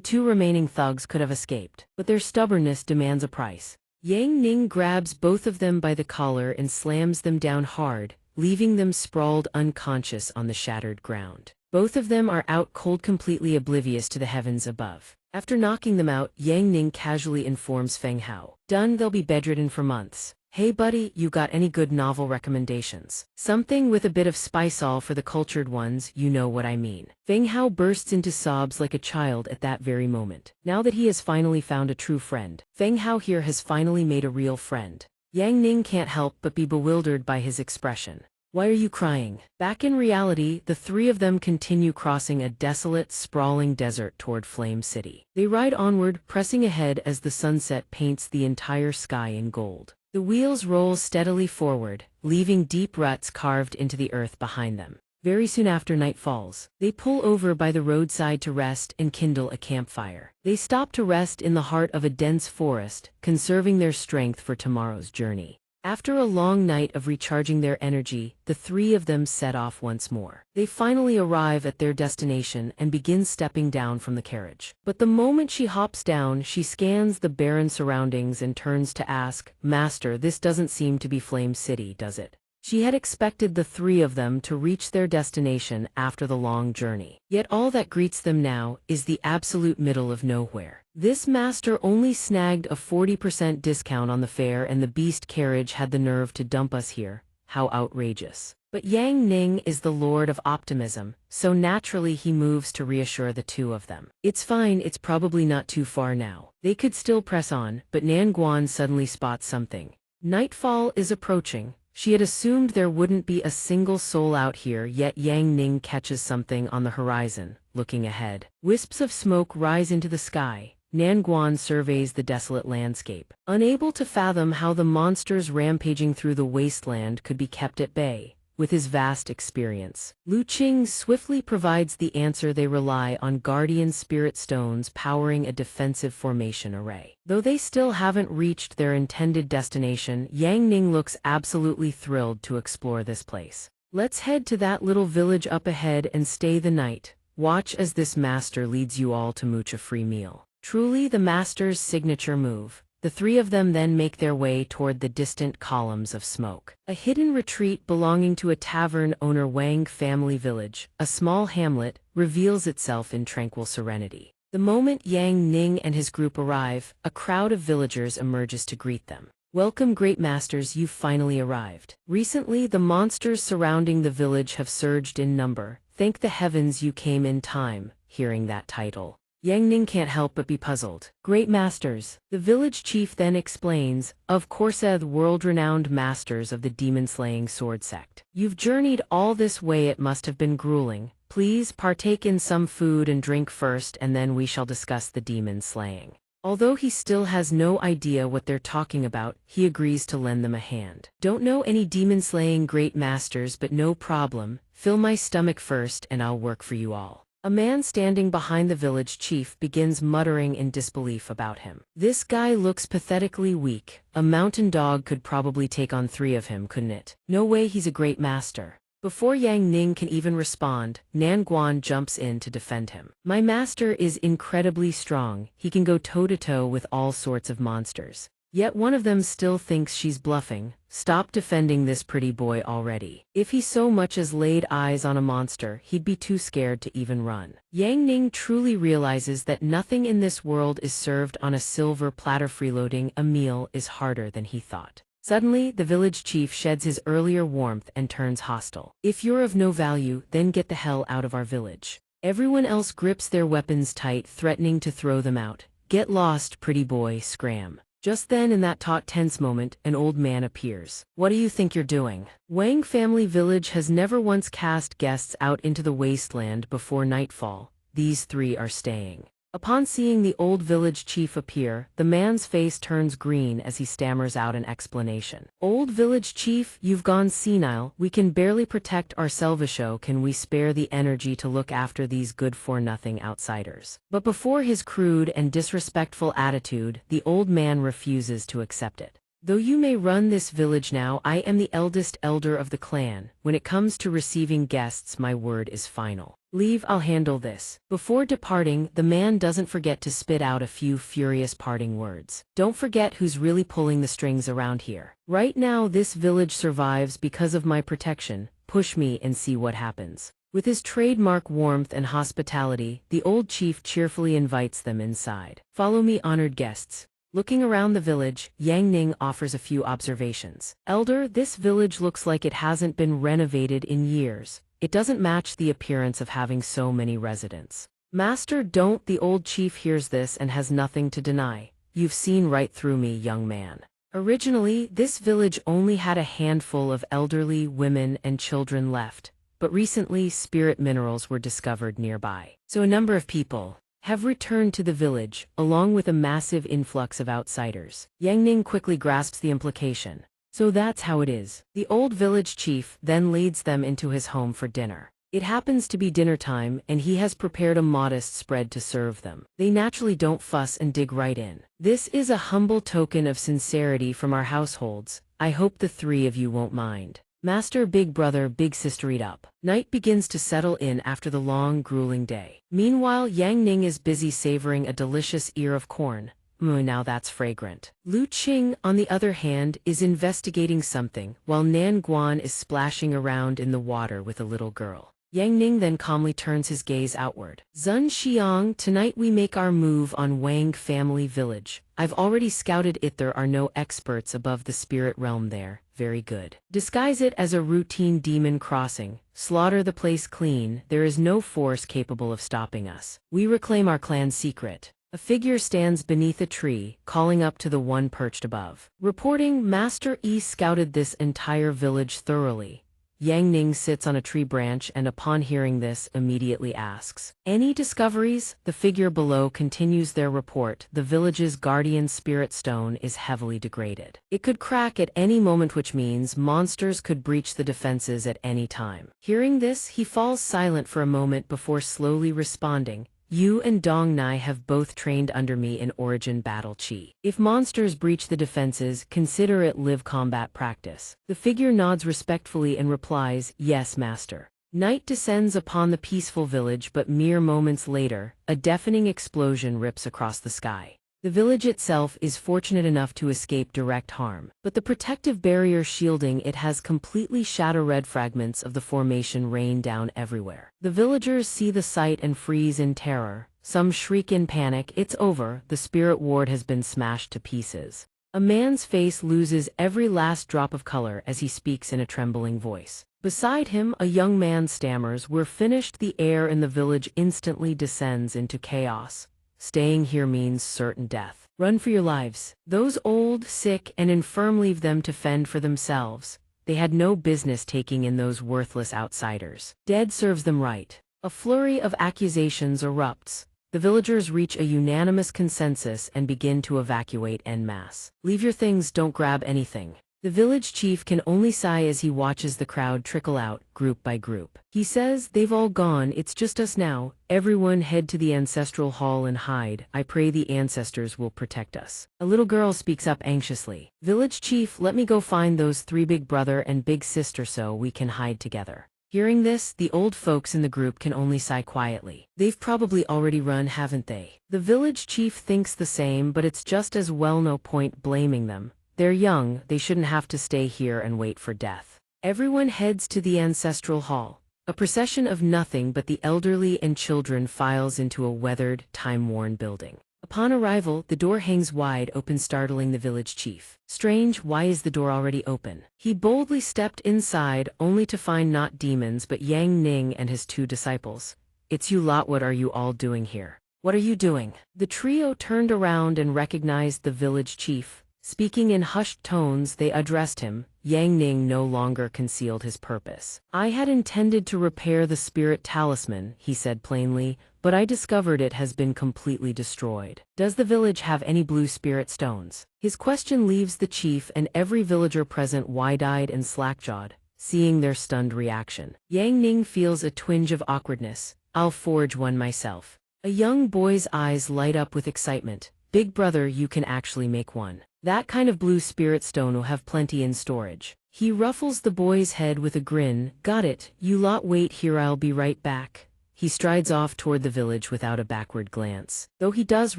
two remaining thugs could have escaped, but their stubbornness demands a price. Yang Ning grabs both of them by the collar and slams them down hard, leaving them sprawled unconscious on the shattered ground. Both of them are out cold, completely oblivious to the heavens above. After knocking them out, Yang Ning casually informs Feng Hao, "Done, they'll be bedridden for months. Hey buddy, you got any good novel recommendations? Something with a bit of spice, all for the cultured ones, you know what I mean." Feng Hao bursts into sobs like a child at that very moment. Now that he has finally found a true friend, Feng Hao here has finally made a real friend. Yang Ning can't help but be bewildered by his expression. "Why are you crying?" Back in reality, the three of them continue crossing a desolate, sprawling desert toward Flame City. They ride onward, pressing ahead as the sunset paints the entire sky in gold. The wheels roll steadily forward, leaving deep ruts carved into the earth behind them. Very soon after night falls, they pull over by the roadside to rest and kindle a campfire. They stop to rest in the heart of a dense forest, conserving their strength for tomorrow's journey. After a long night of recharging their energy, the three of them set off once more. They finally arrive at their destination and begin stepping down from the carriage. But the moment she hops down, she scans the barren surroundings and turns to ask, "Master, this doesn't seem to be Flame City, does it?" She had expected the three of them to reach their destination after the long journey. Yet all that greets them now is the absolute middle of nowhere. This master only snagged a 40% discount on the fare, and the beast carriage had the nerve to dump us here. How outrageous. But Yang Ning is the lord of optimism, so naturally he moves to reassure the two of them. "It's fine, it's probably not too far now." They could still press on, but Nan Guan suddenly spots something. Nightfall is approaching. She had assumed there wouldn't be a single soul out here, yet Yang Ning catches something on the horizon. Looking ahead, wisps of smoke rise into the sky. Nan Guan surveys the desolate landscape, unable to fathom how the monsters rampaging through the wasteland could be kept at bay. With his vast experience, Lu Qing swiftly provides the answer. They rely on guardian spirit stones powering a defensive formation array. Though they still haven't reached their intended destination, Yang Ning looks absolutely thrilled to explore this place. "Let's head to that little village up ahead and stay the night. Watch as this master leads you all to mooch a free meal." Truly the master's signature move. The three of them then make their way toward the distant columns of smoke. A hidden retreat belonging to a tavern owner Wang family village, a small hamlet, reveals itself in tranquil serenity. The moment Yang Ning and his group arrive, a crowd of villagers emerges to greet them. "Welcome, great masters, you've finally arrived. Recently, the monsters surrounding the village have surged in number. Thank the heavens you came in time." Hearing that title, Yang Ning can't help but be puzzled. "Great masters," the village chief then explains, "of course, the world-renowned masters of the demon-slaying sword sect. You've journeyed all this way, it must have been grueling. Please partake in some food and drink first, and then we shall discuss the demon slaying." Although he still has no idea what they're talking about, he agrees to lend them a hand. "Don't know any demon-slaying great masters, but no problem. Fill my stomach first and I'll work for you all." A man standing behind the village chief begins muttering in disbelief about him. "This guy looks pathetically weak. A mountain dog could probably take on three of him, couldn't it? No way he's a great master." Before Yang Ning can even respond, Nan Guan jumps in to defend him. "My master is incredibly strong. He can go toe-to-toe with all sorts of monsters." Yet one of them still thinks she's bluffing. "Stop defending this pretty boy already. If he so much as laid eyes on a monster, he'd be too scared to even run." Yang Ning truly realizes that nothing in this world is served on a silver platter. Freeloading a meal is harder than he thought. Suddenly, the village chief sheds his earlier warmth and turns hostile. "If you're of no value, then get the hell out of our village." Everyone else grips their weapons tight, threatening to throw them out. "Get lost, pretty boy, scram." Just then, in that taut, tense moment, an old man appears. "What do you think you're doing?" Wang family village has never once cast guests out into the wasteland before nightfall. These three are staying. Upon seeing the old village chief appear, the man's face turns green as he stammers out an explanation. "Old village chief, you've gone senile. We can barely protect ourselves. Can we spare the energy to look after these good-for-nothing outsiders?" But before his crude and disrespectful attitude, the old man refuses to accept it. Though you may run this village now, I am the eldest elder of the clan. When it comes to receiving guests, my word is final. Leave, I'll handle this. Before departing, the man doesn't forget to spit out a few furious parting words. Don't forget who's really pulling the strings around here. Right now, this village survives because of my protection. Push me and see what happens. With his trademark warmth and hospitality, the old chief cheerfully invites them inside. Follow me, honored guests. Looking around the village, Yang Ning offers a few observations. Elder, this village looks like it hasn't been renovated in years. It doesn't match the appearance of having so many residents. Master, don't. The old chief hears this and has nothing to deny. You've seen right through me, young man. Originally, this village only had a handful of elderly women and children left, but recently spirit minerals were discovered nearby. So a number of people have returned to the village, along with a massive influx of outsiders. Yang Ning quickly grasps the implication. So that's how it is. The old village chief then leads them into his home for dinner. It happens to be dinner time, and he has prepared a modest spread to serve them. They naturally don't fuss and dig right in. This is a humble token of sincerity from our households. I hope the three of you won't mind. Master, big brother, big sister, eat up. Night begins to settle in after the long, grueling day. Meanwhile, Yang Ning is busy savoring a delicious ear of corn. Now that's fragrant. Lu Qing, on the other hand, is investigating something, while Nan Guan is splashing around in the water with a little girl. Yang Ning then calmly turns his gaze outward. Zun Xiang, tonight we make our move on Wang family village. I've already scouted it. There are no experts above the spirit realm there. Very good. Disguise it as a routine demon crossing. Slaughter the place clean. There is no force capable of stopping us. We reclaim our clan's secret. A figure stands beneath a tree, calling up to the one perched above. Reporting, Master Yi scouted this entire village thoroughly. Yang Ning sits on a tree branch and upon hearing this, immediately asks, "Any discoveries?" The figure below continues their report. The village's guardian spirit stone is heavily degraded. It could crack at any moment, which means monsters could breach the defenses at any time. Hearing this, he falls silent for a moment before slowly responding. You and Donghua have both trained under me in Origin Battle Chi. If monsters breach the defenses, consider it live combat practice. The figure nods respectfully and replies, "Yes, master." Night descends upon the peaceful village, but mere moments later, a deafening explosion rips across the sky. The village itself is fortunate enough to escape direct harm, but the protective barrier shielding it has completely shattered. Red fragments of the formation rain down everywhere. The villagers see the sight and freeze in terror. Some shriek in panic. It's over. The spirit ward has been smashed to pieces. A man's face loses every last drop of color as he speaks in a trembling voice. Beside him, a young man stammers, "We're finished." The air in the village instantly descends into chaos. Staying here means certain death. Run for your lives. Those old, sick, and infirm, leave them to fend for themselves. They had no business taking in those worthless outsiders. Dead serves them right. A flurry of accusations erupts. The villagers reach a unanimous consensus and begin to evacuate en masse. Leave your things, don't grab anything. The village chief can only sigh as he watches the crowd trickle out, group by group. He says, "They've all gone, it's just us now. Everyone head to the ancestral hall and hide. I pray the ancestors will protect us." A little girl speaks up anxiously. "Village chief, let me go find those three, big brother and big sister, so we can hide together." Hearing this, the old folks in the group can only sigh quietly. They've probably already run, haven't they? The village chief thinks the same, but it's just as well no point blaming them. They're young, they shouldn't have to stay here and wait for death. Everyone heads to the ancestral hall. A procession of nothing but the elderly and children files into a weathered, time-worn building. Upon arrival, the door hangs wide open, startling the village chief. Strange, why is the door already open? He boldly stepped inside, only to find not demons but Yang Ning and his two disciples. "It's you lot, what are you all doing here? What are you doing?" The trio turned around and recognized the village chief. Speaking in hushed tones, they addressed him. Yang Ning no longer concealed his purpose. "I had intended to repair the spirit talisman," he said plainly, "but I discovered it has been completely destroyed. Does the village have any blue spirit stones?" His question leaves the chief and every villager present wide-eyed and slack-jawed, seeing their stunned reaction. Yang Ning feels a twinge of awkwardness. "I'll forge one myself." A young boy's eyes light up with excitement. "Big brother, you can actually make one." That kind of blue spirit stone will have plenty in storage. He ruffles the boy's head with a grin. Got it, you lot wait here, I'll be right back. He strides off toward the village without a backward glance, though he does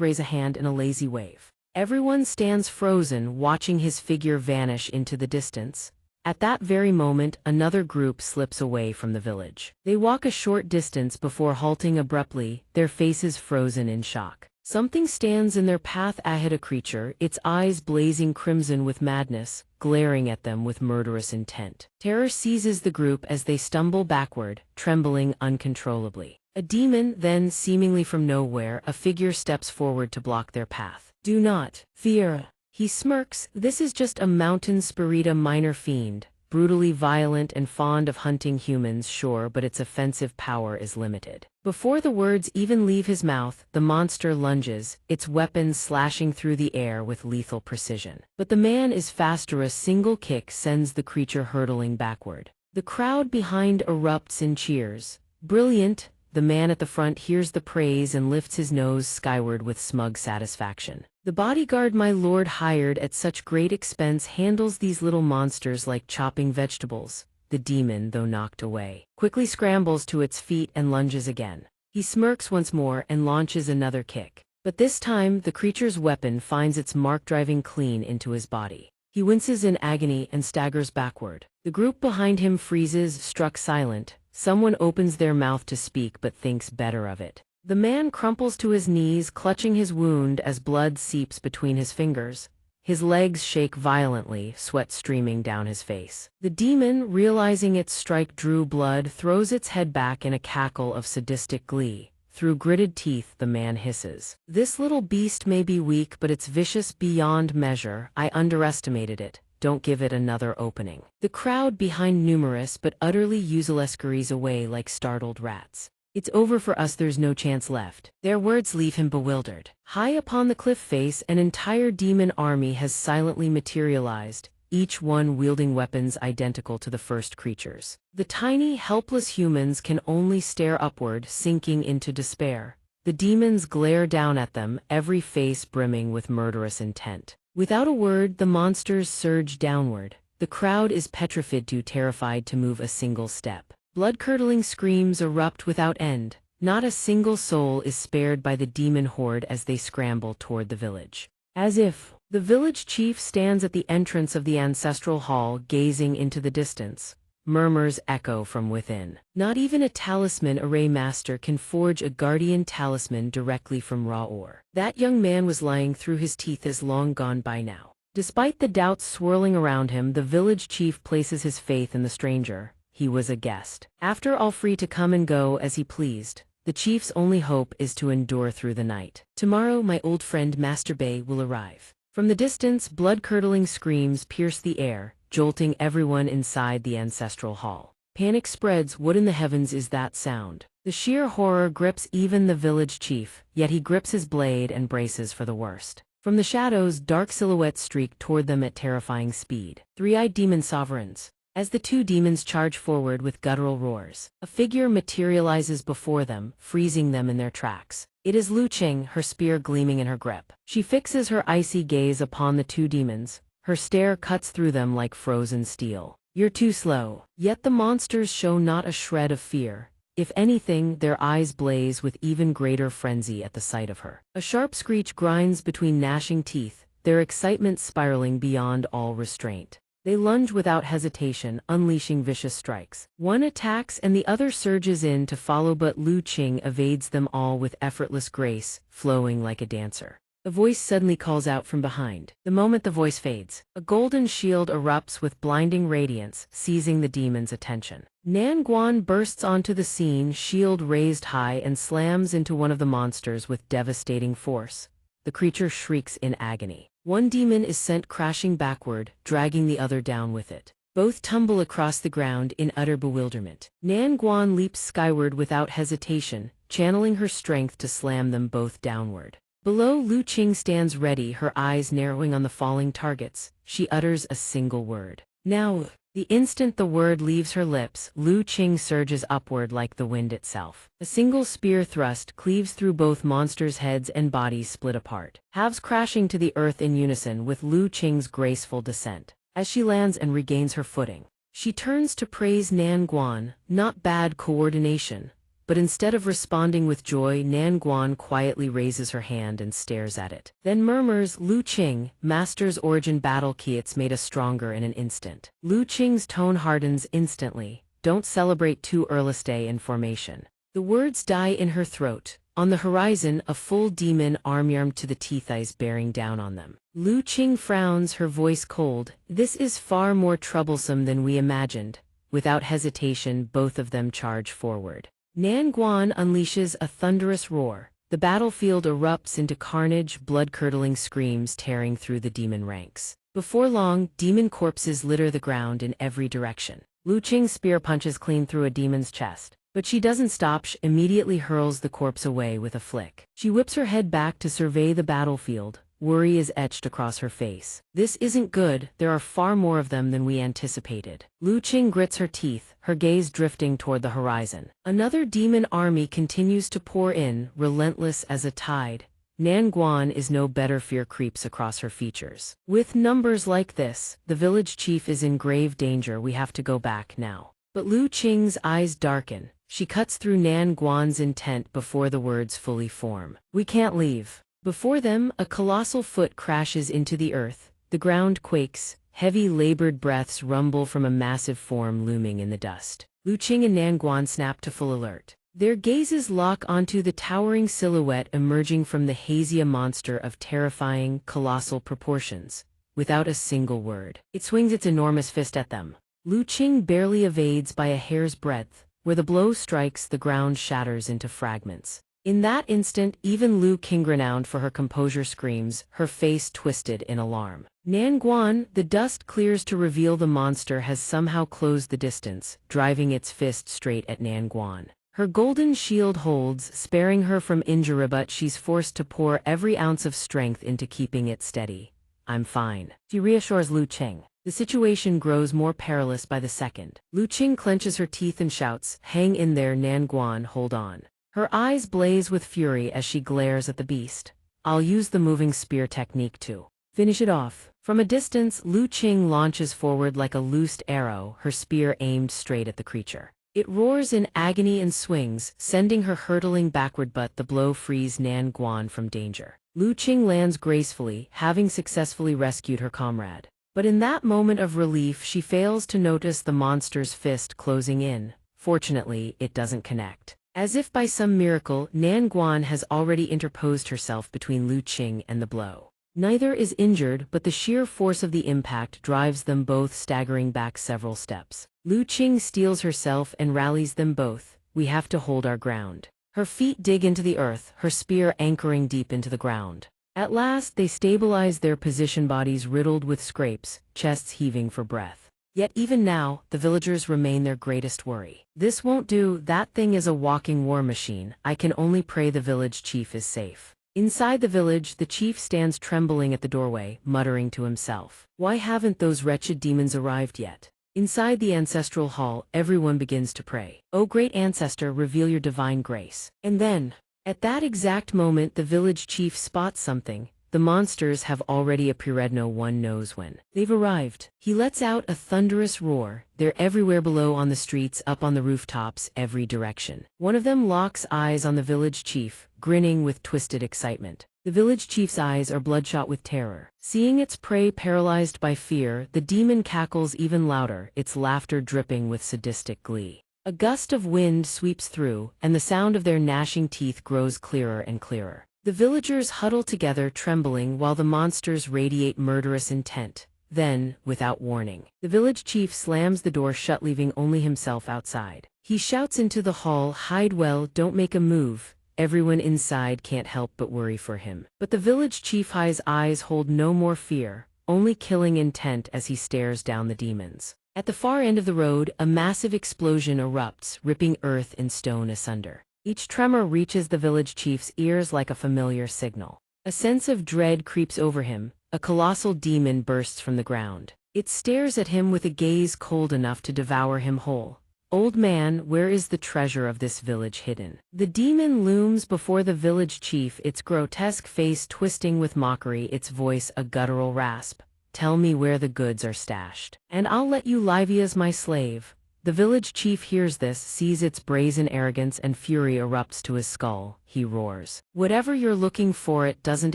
raise a hand in a lazy wave. Everyone stands frozen, watching his figure vanish into the distance. At that very moment, another group slips away from the village. They walk a short distance before halting abruptly, their faces frozen in shock. Something stands in their path ahead, a creature, its eyes blazing crimson with madness, glaring at them with murderous intent. Terror seizes the group as they stumble backward, trembling uncontrollably. A demon, then, seemingly from nowhere, a figure steps forward to block their path. Do not fear. He smirks. This is just a mountain spirit, minor fiend, brutally violent and fond of hunting humans, sure, but its offensive power is limited. Before the words even leave his mouth, the monster lunges, its weapons slashing through the air with lethal precision. But the man is faster. A single kick sends the creature hurtling backward. The crowd behind erupts in cheers. Brilliant! The man at the front hears the praise and lifts his nose skyward with smug satisfaction. The bodyguard my lord hired at such great expense handles these little monsters like chopping vegetables. The demon, though knocked away, quickly scrambles to its feet and lunges again. He smirks once more and launches another kick. But this time, the creature's weapon finds its mark, driving clean into his body. He winces in agony and staggers backward. The group behind him freezes, struck silent. Someone opens their mouth to speak but thinks better of it. The man crumples to his knees, clutching his wound as blood seeps between his fingers. His legs shake violently, sweat streaming down his face. The demon, realizing its strike drew blood, throws its head back in a cackle of sadistic glee. Through gritted teeth, the man hisses. This little beast may be weak, but it's vicious beyond measure. I underestimated it. Don't give it another opening. The crowd behind, numerous but utterly useless, scurries away like startled rats. It's over for us, there's no chance left. Their words leave him bewildered. High upon the cliff face, an entire demon army has silently materialized, each one wielding weapons identical to the first creatures. The tiny, helpless humans can only stare upward, sinking into despair. The demons glare down at them, every face brimming with murderous intent. Without a word, the monsters surge downward. The crowd is petrified, too terrified to move a single step. Blood-curdling screams erupt without end. Not a single soul is spared by the demon horde as they scramble toward the village. As if, the village chief stands at the entrance of the ancestral hall, gazing into the distance. Murmurs echo from within. Not even a talisman array master can forge a guardian talisman directly from raw ore. That young man was lying through his teeth, is long gone by now. Despite the doubts swirling around him, the village chief places his faith in the stranger. He was a guest. After all, free to come and go as he pleased. The chief's only hope is to endure through the night. Tomorrow my old friend Master Bey will arrive. From the distance, blood-curdling screams pierce the air, jolting everyone inside the ancestral hall. Panic spreads. What in the heavens is that sound? The sheer horror grips even the village chief, yet he grips his blade and braces for the worst. From the shadows, dark silhouettes streak toward them at terrifying speed. Three-eyed demon sovereigns. As the two demons charge forward with guttural roars, a figure materializes before them, freezing them in their tracks. It is Lu Qing, her spear gleaming in her grip. She fixes her icy gaze upon the two demons. Her stare cuts through them like frozen steel. You're too slow. Yet the monsters show not a shred of fear. If anything, their eyes blaze with even greater frenzy at the sight of her. A sharp screech grinds between gnashing teeth, their excitement spiraling beyond all restraint. They lunge without hesitation, unleashing vicious strikes. One attacks and the other surges in to follow, but Lu Qing evades them all with effortless grace, flowing like a dancer. A voice suddenly calls out from behind. The moment the voice fades, a golden shield erupts with blinding radiance, seizing the demon's attention. Nan Guan bursts onto the scene, shield raised high, and slams into one of the monsters with devastating force. The creature shrieks in agony. One demon is sent crashing backward, dragging the other down with it. Both tumble across the ground in utter bewilderment. Nan Guan leaps skyward without hesitation, channeling her strength to slam them both downward. Below, Lu Qing stands ready, her eyes narrowing on the falling targets. She utters a single word. Now! The instant the word leaves her lips, Lu Qing surges upward like the wind itself. A single spear thrust cleaves through both monsters' heads and bodies split apart, halves crashing to the earth in unison with Lu Qing's graceful descent. As she lands and regains her footing, she turns to praise Nan Guan, not bad coordination. But instead of responding with joy, Nan Guan quietly raises her hand and stares at it. Then murmurs, Lu Qing, Master's origin battle key, it's made us stronger in an instant. Lu Qing's tone hardens instantly. Don't celebrate too early, stay in formation. The words die in her throat. On the horizon, a full demon armed to the teeth is bearing down on them. Lu Qing frowns, her voice cold. This is far more troublesome than we imagined. Without hesitation, both of them charge forward. Nan Guan unleashes a thunderous roar. The battlefield erupts into carnage, blood-curdling screams tearing through the demon ranks. Before long, demon corpses litter the ground in every direction. Lu Qing's spear punches clean through a demon's chest. But she doesn't stop, she immediately hurls the corpse away with a flick. She whips her head back to survey the battlefield. Worry is etched across her face. This isn't good, there are far more of them than we anticipated. Lu Qing grits her teeth, her gaze drifting toward the horizon. Another demon army continues to pour in, relentless as a tide. Nan Guan is no better, fear creeps across her features. With numbers like this, the village chief is in grave danger, we have to go back now. But Lu Qing's eyes darken. She cuts through Nan Guan's intent before the words fully form. We can't leave. Before them, a colossal foot crashes into the earth. The ground quakes. Heavy, labored breaths rumble from a massive form looming in the dust. Lu Qing and Nan Guan snap to full alert. Their gazes lock onto the towering silhouette emerging from the xianxia monster of terrifying, colossal proportions. Without a single word, it swings its enormous fist at them. Lu Qing barely evades by a hair's breadth. Where the blow strikes, the ground shatters into fragments. In that instant, even Lu Qing, renowned for her composure, screams, her face twisted in alarm. Nan Guan, the dust clears to reveal the monster has somehow closed the distance, driving its fist straight at Nan Guan. Her golden shield holds, sparing her from injury, but she's forced to pour every ounce of strength into keeping it steady. I'm fine, she reassures Lu Qing. The situation grows more perilous by the second. Lu Qing clenches her teeth and shouts, hang in there, Nan Guan, hold on. Her eyes blaze with fury as she glares at the beast. I'll use the moving spear technique to finish it off. From a distance, Lu Qing launches forward like a loosed arrow, her spear aimed straight at the creature. It roars in agony and swings, sending her hurtling backward, but the blow frees Nan Guan from danger. Lu Qing lands gracefully, having successfully rescued her comrade. But in that moment of relief, she fails to notice the monster's fist closing in. Fortunately, it doesn't connect. As if by some miracle, Nan Guan has already interposed herself between Lu Qing and the blow. Neither is injured, but the sheer force of the impact drives them both staggering back several steps. Lu Qing steels herself and rallies them both. We have to hold our ground. Her feet dig into the earth, her spear anchoring deep into the ground. At last, they stabilize their position, bodies riddled with scrapes, chests heaving for breath. Yet even now, the villagers remain their greatest worry. This won't do, that thing is a walking war machine. I can only pray the village chief is safe. Inside the village, the chief stands trembling at the doorway, muttering to himself. Why haven't those wretched demons arrived yet? Inside the ancestral hall, everyone begins to pray. O great ancestor, reveal your divine grace. And then, at that exact moment, the village chief spots something. The monsters have already appeared, no one knows when. They've arrived. He lets out a thunderous roar. They're everywhere, below, on the streets, up on the rooftops, every direction. One of them locks eyes on the village chief, grinning with twisted excitement. The village chief's eyes are bloodshot with terror. Seeing its prey paralyzed by fear, the demon cackles even louder, its laughter dripping with sadistic glee. A gust of wind sweeps through, and the sound of their gnashing teeth grows clearer and clearer. The villagers huddle together, trembling, while the monsters radiate murderous intent. Then, without warning, the village chief slams the door shut, leaving only himself outside. He shouts into the hall, hide well, don't make a move. Everyone inside can't help but worry for him. But the village chief's eyes hold no more fear, only killing intent as he stares down the demons. At the far end of the road, a massive explosion erupts, ripping earth and stone asunder. Each tremor reaches the village chief's ears like a familiar signal. A sense of dread creeps over him. A colossal demon bursts from the ground. It stares at him with a gaze cold enough to devour him whole. Old man, where is the treasure of this village hidden? The demon looms before the village chief, its grotesque face twisting with mockery, its voice a guttural rasp. Tell me where the goods are stashed, and I'll let you live as my slave. The village chief hears this, sees its brazen arrogance, and fury erupts to his skull. He roars. Whatever you're looking for, it doesn't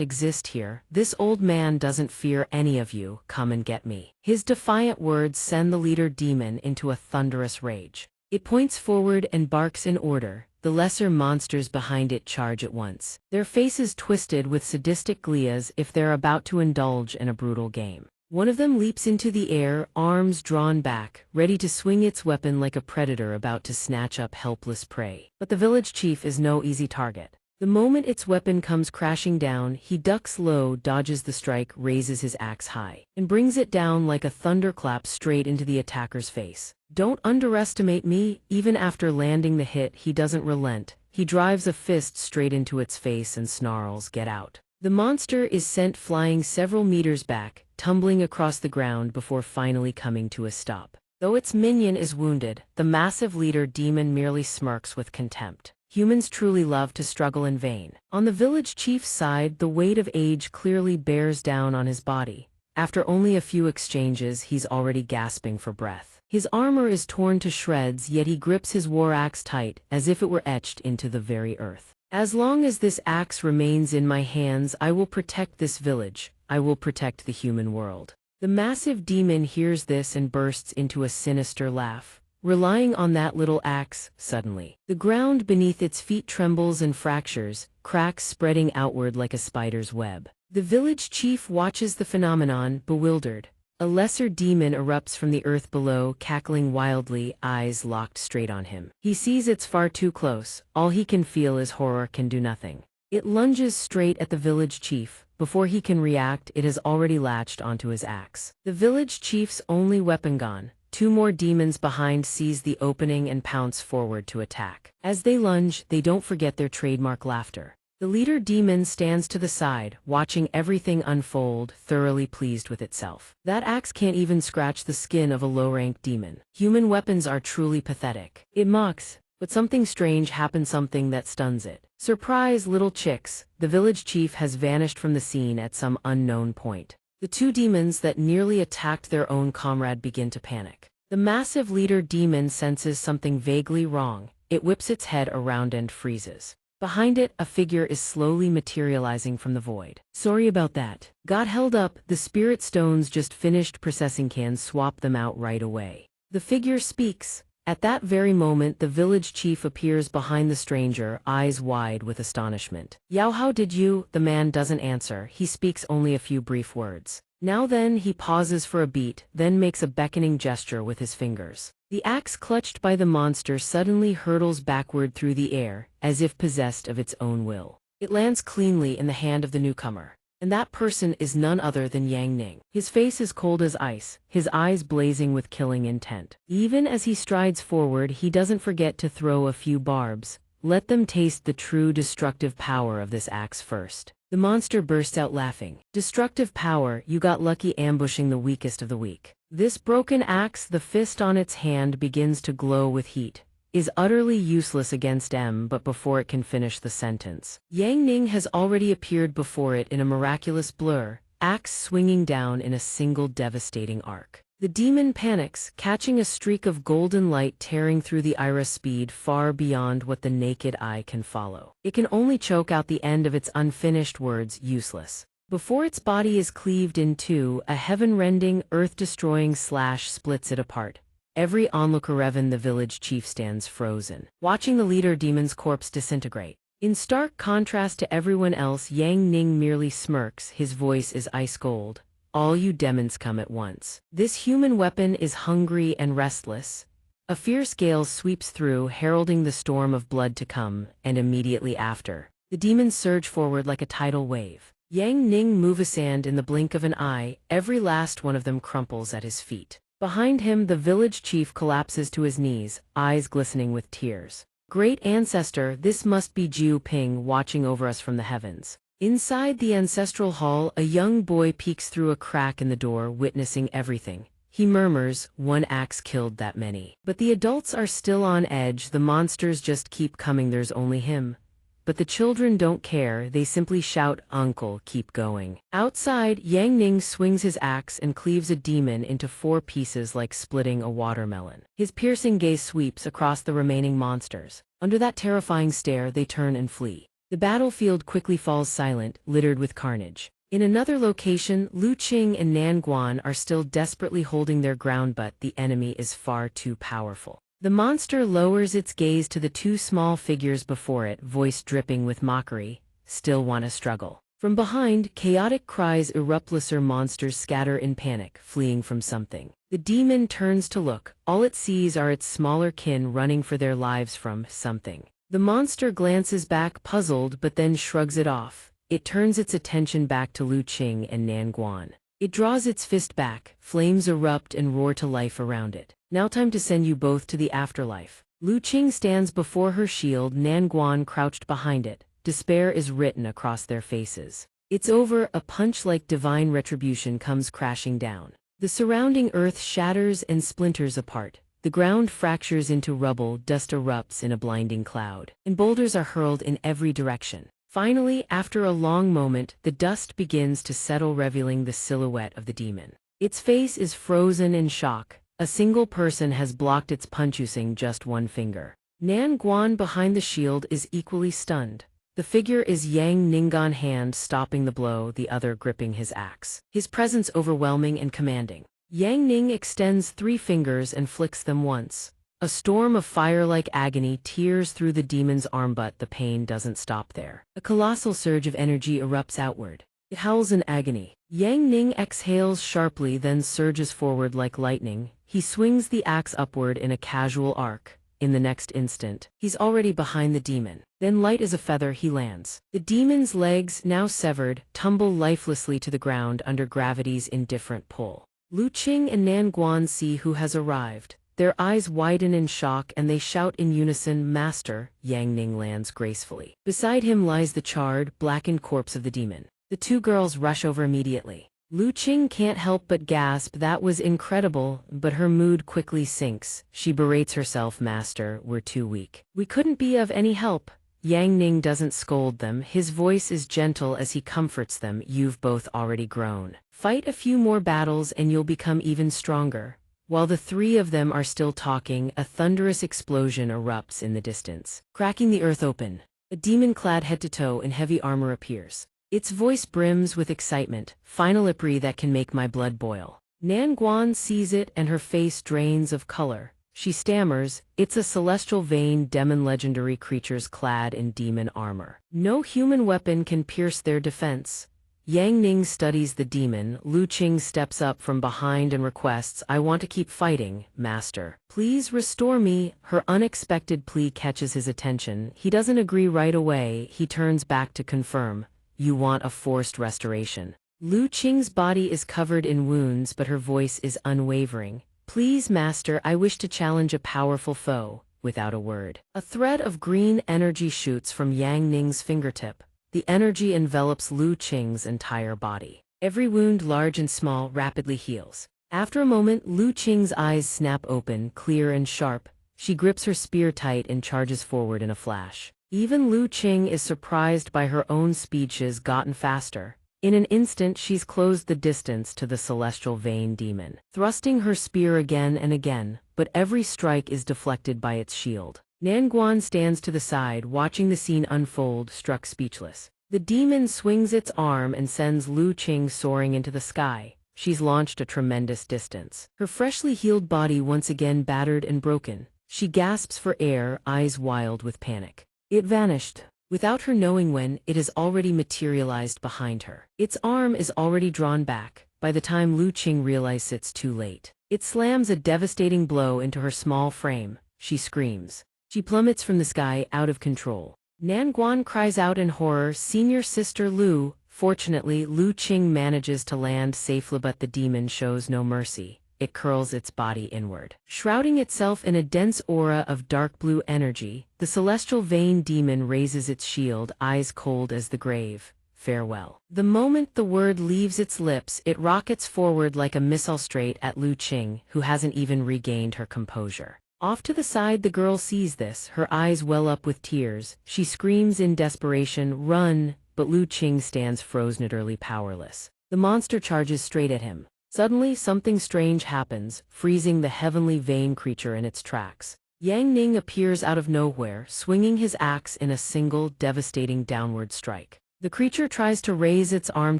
exist here. This old man doesn't fear any of you. Come and get me. His defiant words send the leader demon into a thunderous rage. It points forward and barks in order. The lesser monsters behind it charge at once, their faces twisted with sadistic glee as if they're about to indulge in a brutal game. One of them leaps into the air, arms drawn back, ready to swing its weapon like a predator about to snatch up helpless prey. But the village chief is no easy target. The moment its weapon comes crashing down, he ducks low, dodges the strike, raises his axe high, and brings it down like a thunderclap straight into the attacker's face. Don't underestimate me. Even after landing the hit, he doesn't relent. He drives a fist straight into its face and snarls, "Get out." The monster is sent flying several meters back, tumbling across the ground before finally coming to a stop. Though its minion is wounded, the massive leader demon merely smirks with contempt. Humans truly love to struggle in vain. On the village chief's side, the weight of age clearly bears down on his body. After only a few exchanges, he's already gasping for breath. His armor is torn to shreds, yet he grips his war axe tight, as if it were etched into the very earth. As long as this axe remains in my hands, I will protect this village. I will protect the human world. The massive demon hears this and bursts into a sinister laugh. Relying on that little axe, suddenly, the ground beneath its feet trembles and fractures, cracks spreading outward like a spider's web. The village chief watches the phenomenon, bewildered. A lesser demon erupts from the earth below, cackling wildly, eyes locked straight on him. He sees it's far too close. All he can feel is horror can do nothing. It lunges straight at the village chief. Before he can react, it has already latched onto his axe. The village chief's only weapon gone. Two more demons behind seize the opening and pounce forward to attack. As they lunge, they don't forget their trademark laughter. The leader demon stands to the side, watching everything unfold, thoroughly pleased with itself. That axe can't even scratch the skin of a low-ranked demon. Human weapons are truly pathetic. It mocks, but something strange happens, something that stuns it. Surprise, little chicks! The village chief has vanished from the scene at some unknown point. The two demons that nearly attacked their own comrade begin to panic. The massive leader demon senses something vaguely wrong. It whips its head around and freezes. Behind it, a figure is slowly materializing from the void. Sorry about that. Got held up, the spirit stones just finished processing, can swap them out right away. The figure speaks. At that very moment, the village chief appears behind the stranger, eyes wide with astonishment. "Yao, how did you?" The man doesn't answer, he speaks only a few brief words. Now then, he pauses for a beat, then makes a beckoning gesture with his fingers. The axe clutched by the monster suddenly hurtles backward through the air, as if possessed of its own will. It lands cleanly in the hand of the newcomer. And that person is none other than Yang Ning. His face is cold as ice, his eyes blazing with killing intent. Even as he strides forward, he doesn't forget to throw a few barbs. Let them taste the true destructive power of this axe first. The monster bursts out laughing. Destructive power, you got lucky ambushing the weakest of the weak. This broken axe, the fist on its hand begins to glow with heat, is utterly useless against M, but before it can finish the sentence, Yang Ning has already appeared before it in a miraculous blur, axe swinging down in a single devastating arc. The demon panics, catching a streak of golden light tearing through the iris speed far beyond what the naked eye can follow. It can only choke out the end of its unfinished words, useless. Before its body is cleaved in two, a heaven-rending, earth-destroying slash splits it apart. Every onlooker, even the village chief, stands frozen, watching the leader demon's corpse disintegrate. In stark contrast to everyone else, Yang Ning merely smirks, his voice is ice cold. All you demons come at once. This human weapon is hungry and restless. A fierce gale sweeps through, heralding the storm of blood to come, and immediately after, the demons surge forward like a tidal wave. Yang Ning moves aside in the blink of an eye, every last one of them crumples at his feet. Behind him, the village chief collapses to his knees, eyes glistening with tears. Great ancestor, this must be Jiu Ping watching over us from the heavens. Inside the ancestral hall, a young boy peeks through a crack in the door, witnessing everything. He murmurs, "One axe killed that many." But the adults are still on edge, the monsters just keep coming, there's only him. But the children don't care, they simply shout, "Uncle, keep going." Outside, Yang Ning swings his axe and cleaves a demon into 4 pieces like splitting a watermelon. His piercing gaze sweeps across the remaining monsters. Under that terrifying stare, they turn and flee. The battlefield quickly falls silent, littered with carnage. In another location, Lu Qing and Nan Guan are still desperately holding their ground, but the enemy is far too powerful. The monster lowers its gaze to the 2 small figures before it, voice dripping with mockery. "Still wanna struggle?" From behind, chaotic cries erupt. Lesser monsters scatter in panic, fleeing from something. The demon turns to look. All it sees are its smaller kin running for their lives from something. The monster glances back, puzzled, but then shrugs it off. It turns its attention back to Lu Qing and Nan Guan. It draws its fist back, flames erupt and roar to life around it. "Now time to send you both to the afterlife." Lu Qing stands before her shield, Nan Guan crouched behind it. Despair is written across their faces. "It's over." A punch like divine retribution comes crashing down. The surrounding earth shatters and splinters apart. The ground fractures into rubble, dust erupts in a blinding cloud, and boulders are hurled in every direction. Finally, after a long moment, the dust begins to settle, revealing the silhouette of the demon. Its face is frozen in shock. A single person has blocked its punch using just 1 finger. Nan Guan behind the shield is equally stunned. The figure is Yang Ning'an, hand stopping the blow, the other gripping his axe. His presence overwhelming and commanding. Yang Ning extends 3 fingers and flicks them once. A storm of fire-like agony tears through the demon's arm, but the pain doesn't stop there. A colossal surge of energy erupts outward. It howls in agony. Yang Ning exhales sharply, then surges forward like lightning. He swings the axe upward in a casual arc. In the next instant, he's already behind the demon. Then, light as a feather, he lands. The demon's legs, now severed, tumble lifelessly to the ground under gravity's indifferent pull. Lu Qing and Nan Guan see who has arrived. Their eyes widen in shock and they shout in unison, "Master!" Yang Ning lands gracefully. Beside him lies the charred, blackened corpse of the demon. The 2 girls rush over immediately. Lu Qing can't help but gasp, "That was incredible," but her mood quickly sinks. She berates herself, "Master, we're too weak. We couldn't be of any help." Yang Ning doesn't scold them. His voice is gentle as he comforts them. "You've both already grown. Fight a few more battles and you'll become even stronger." While the 3 of them are still talking, a thunderous explosion erupts in the distance, cracking the earth open. A demon clad head to toe in heavy armor appears. Its voice brims with excitement, "Final Ipri that can make my blood boil." Nan Guan sees it and her face drains of color. She stammers, "It's a celestial vein demon, legendary creatures clad in demon armor. No human weapon can pierce their defense." Yang Ning studies the demon. Lu Qing steps up from behind and requests, "I want to keep fighting, Master. Please restore me." Her unexpected plea catches his attention. He doesn't agree right away. He turns back to confirm, "You want a forced restoration." Lu Qing's body is covered in wounds, but her voice is unwavering. "Please, Master, I wish to challenge a powerful foe." Without a word, a thread of green energy shoots from Yang Ning's fingertip. The energy envelops Lu Qing's entire body. Every wound, large and small, rapidly heals. After a moment, Lu Qing's eyes snap open, clear and sharp. She grips her spear tight and charges forward in a flash. Even Lu Qing is surprised by her own speed. She's gotten faster. In an instant, she's closed the distance to the celestial vein demon, thrusting her spear again and again, but every strike is deflected by its shield. Nan Guan stands to the side, watching the scene unfold, struck speechless. The demon swings its arm and sends Lu Qing soaring into the sky. She's launched a tremendous distance. Her freshly healed body once again battered and broken. She gasps for air, eyes wild with panic. It vanished. Without her knowing when, it has already materialized behind her. Its arm is already drawn back. By the time Lu Qing realizes, it's too late. It slams a devastating blow into her small frame. She screams. She plummets from the sky, out of control. Nan Guan cries out in horror, "Senior Sister Lu!" Fortunately, Lu Qing manages to land safely, but the demon shows no mercy. It curls its body inward, shrouding itself in a dense aura of dark blue energy. The celestial vein demon raises its shield, eyes cold as the grave. farewell. The moment the word leaves its lips, it rockets forward like a missile straight at Lu Qing, who hasn't even regained her composure. Off to the side, the girl sees this, her eyes well up with tears. She screams in desperation, "Run!" But Lu Qing stands frozen, utterly powerless. The monster charges straight at him. Suddenly, something strange happens, freezing the heavenly vein creature in its tracks. Yang Ning appears out of nowhere, swinging his axe in a single, devastating downward strike. The creature tries to raise its arm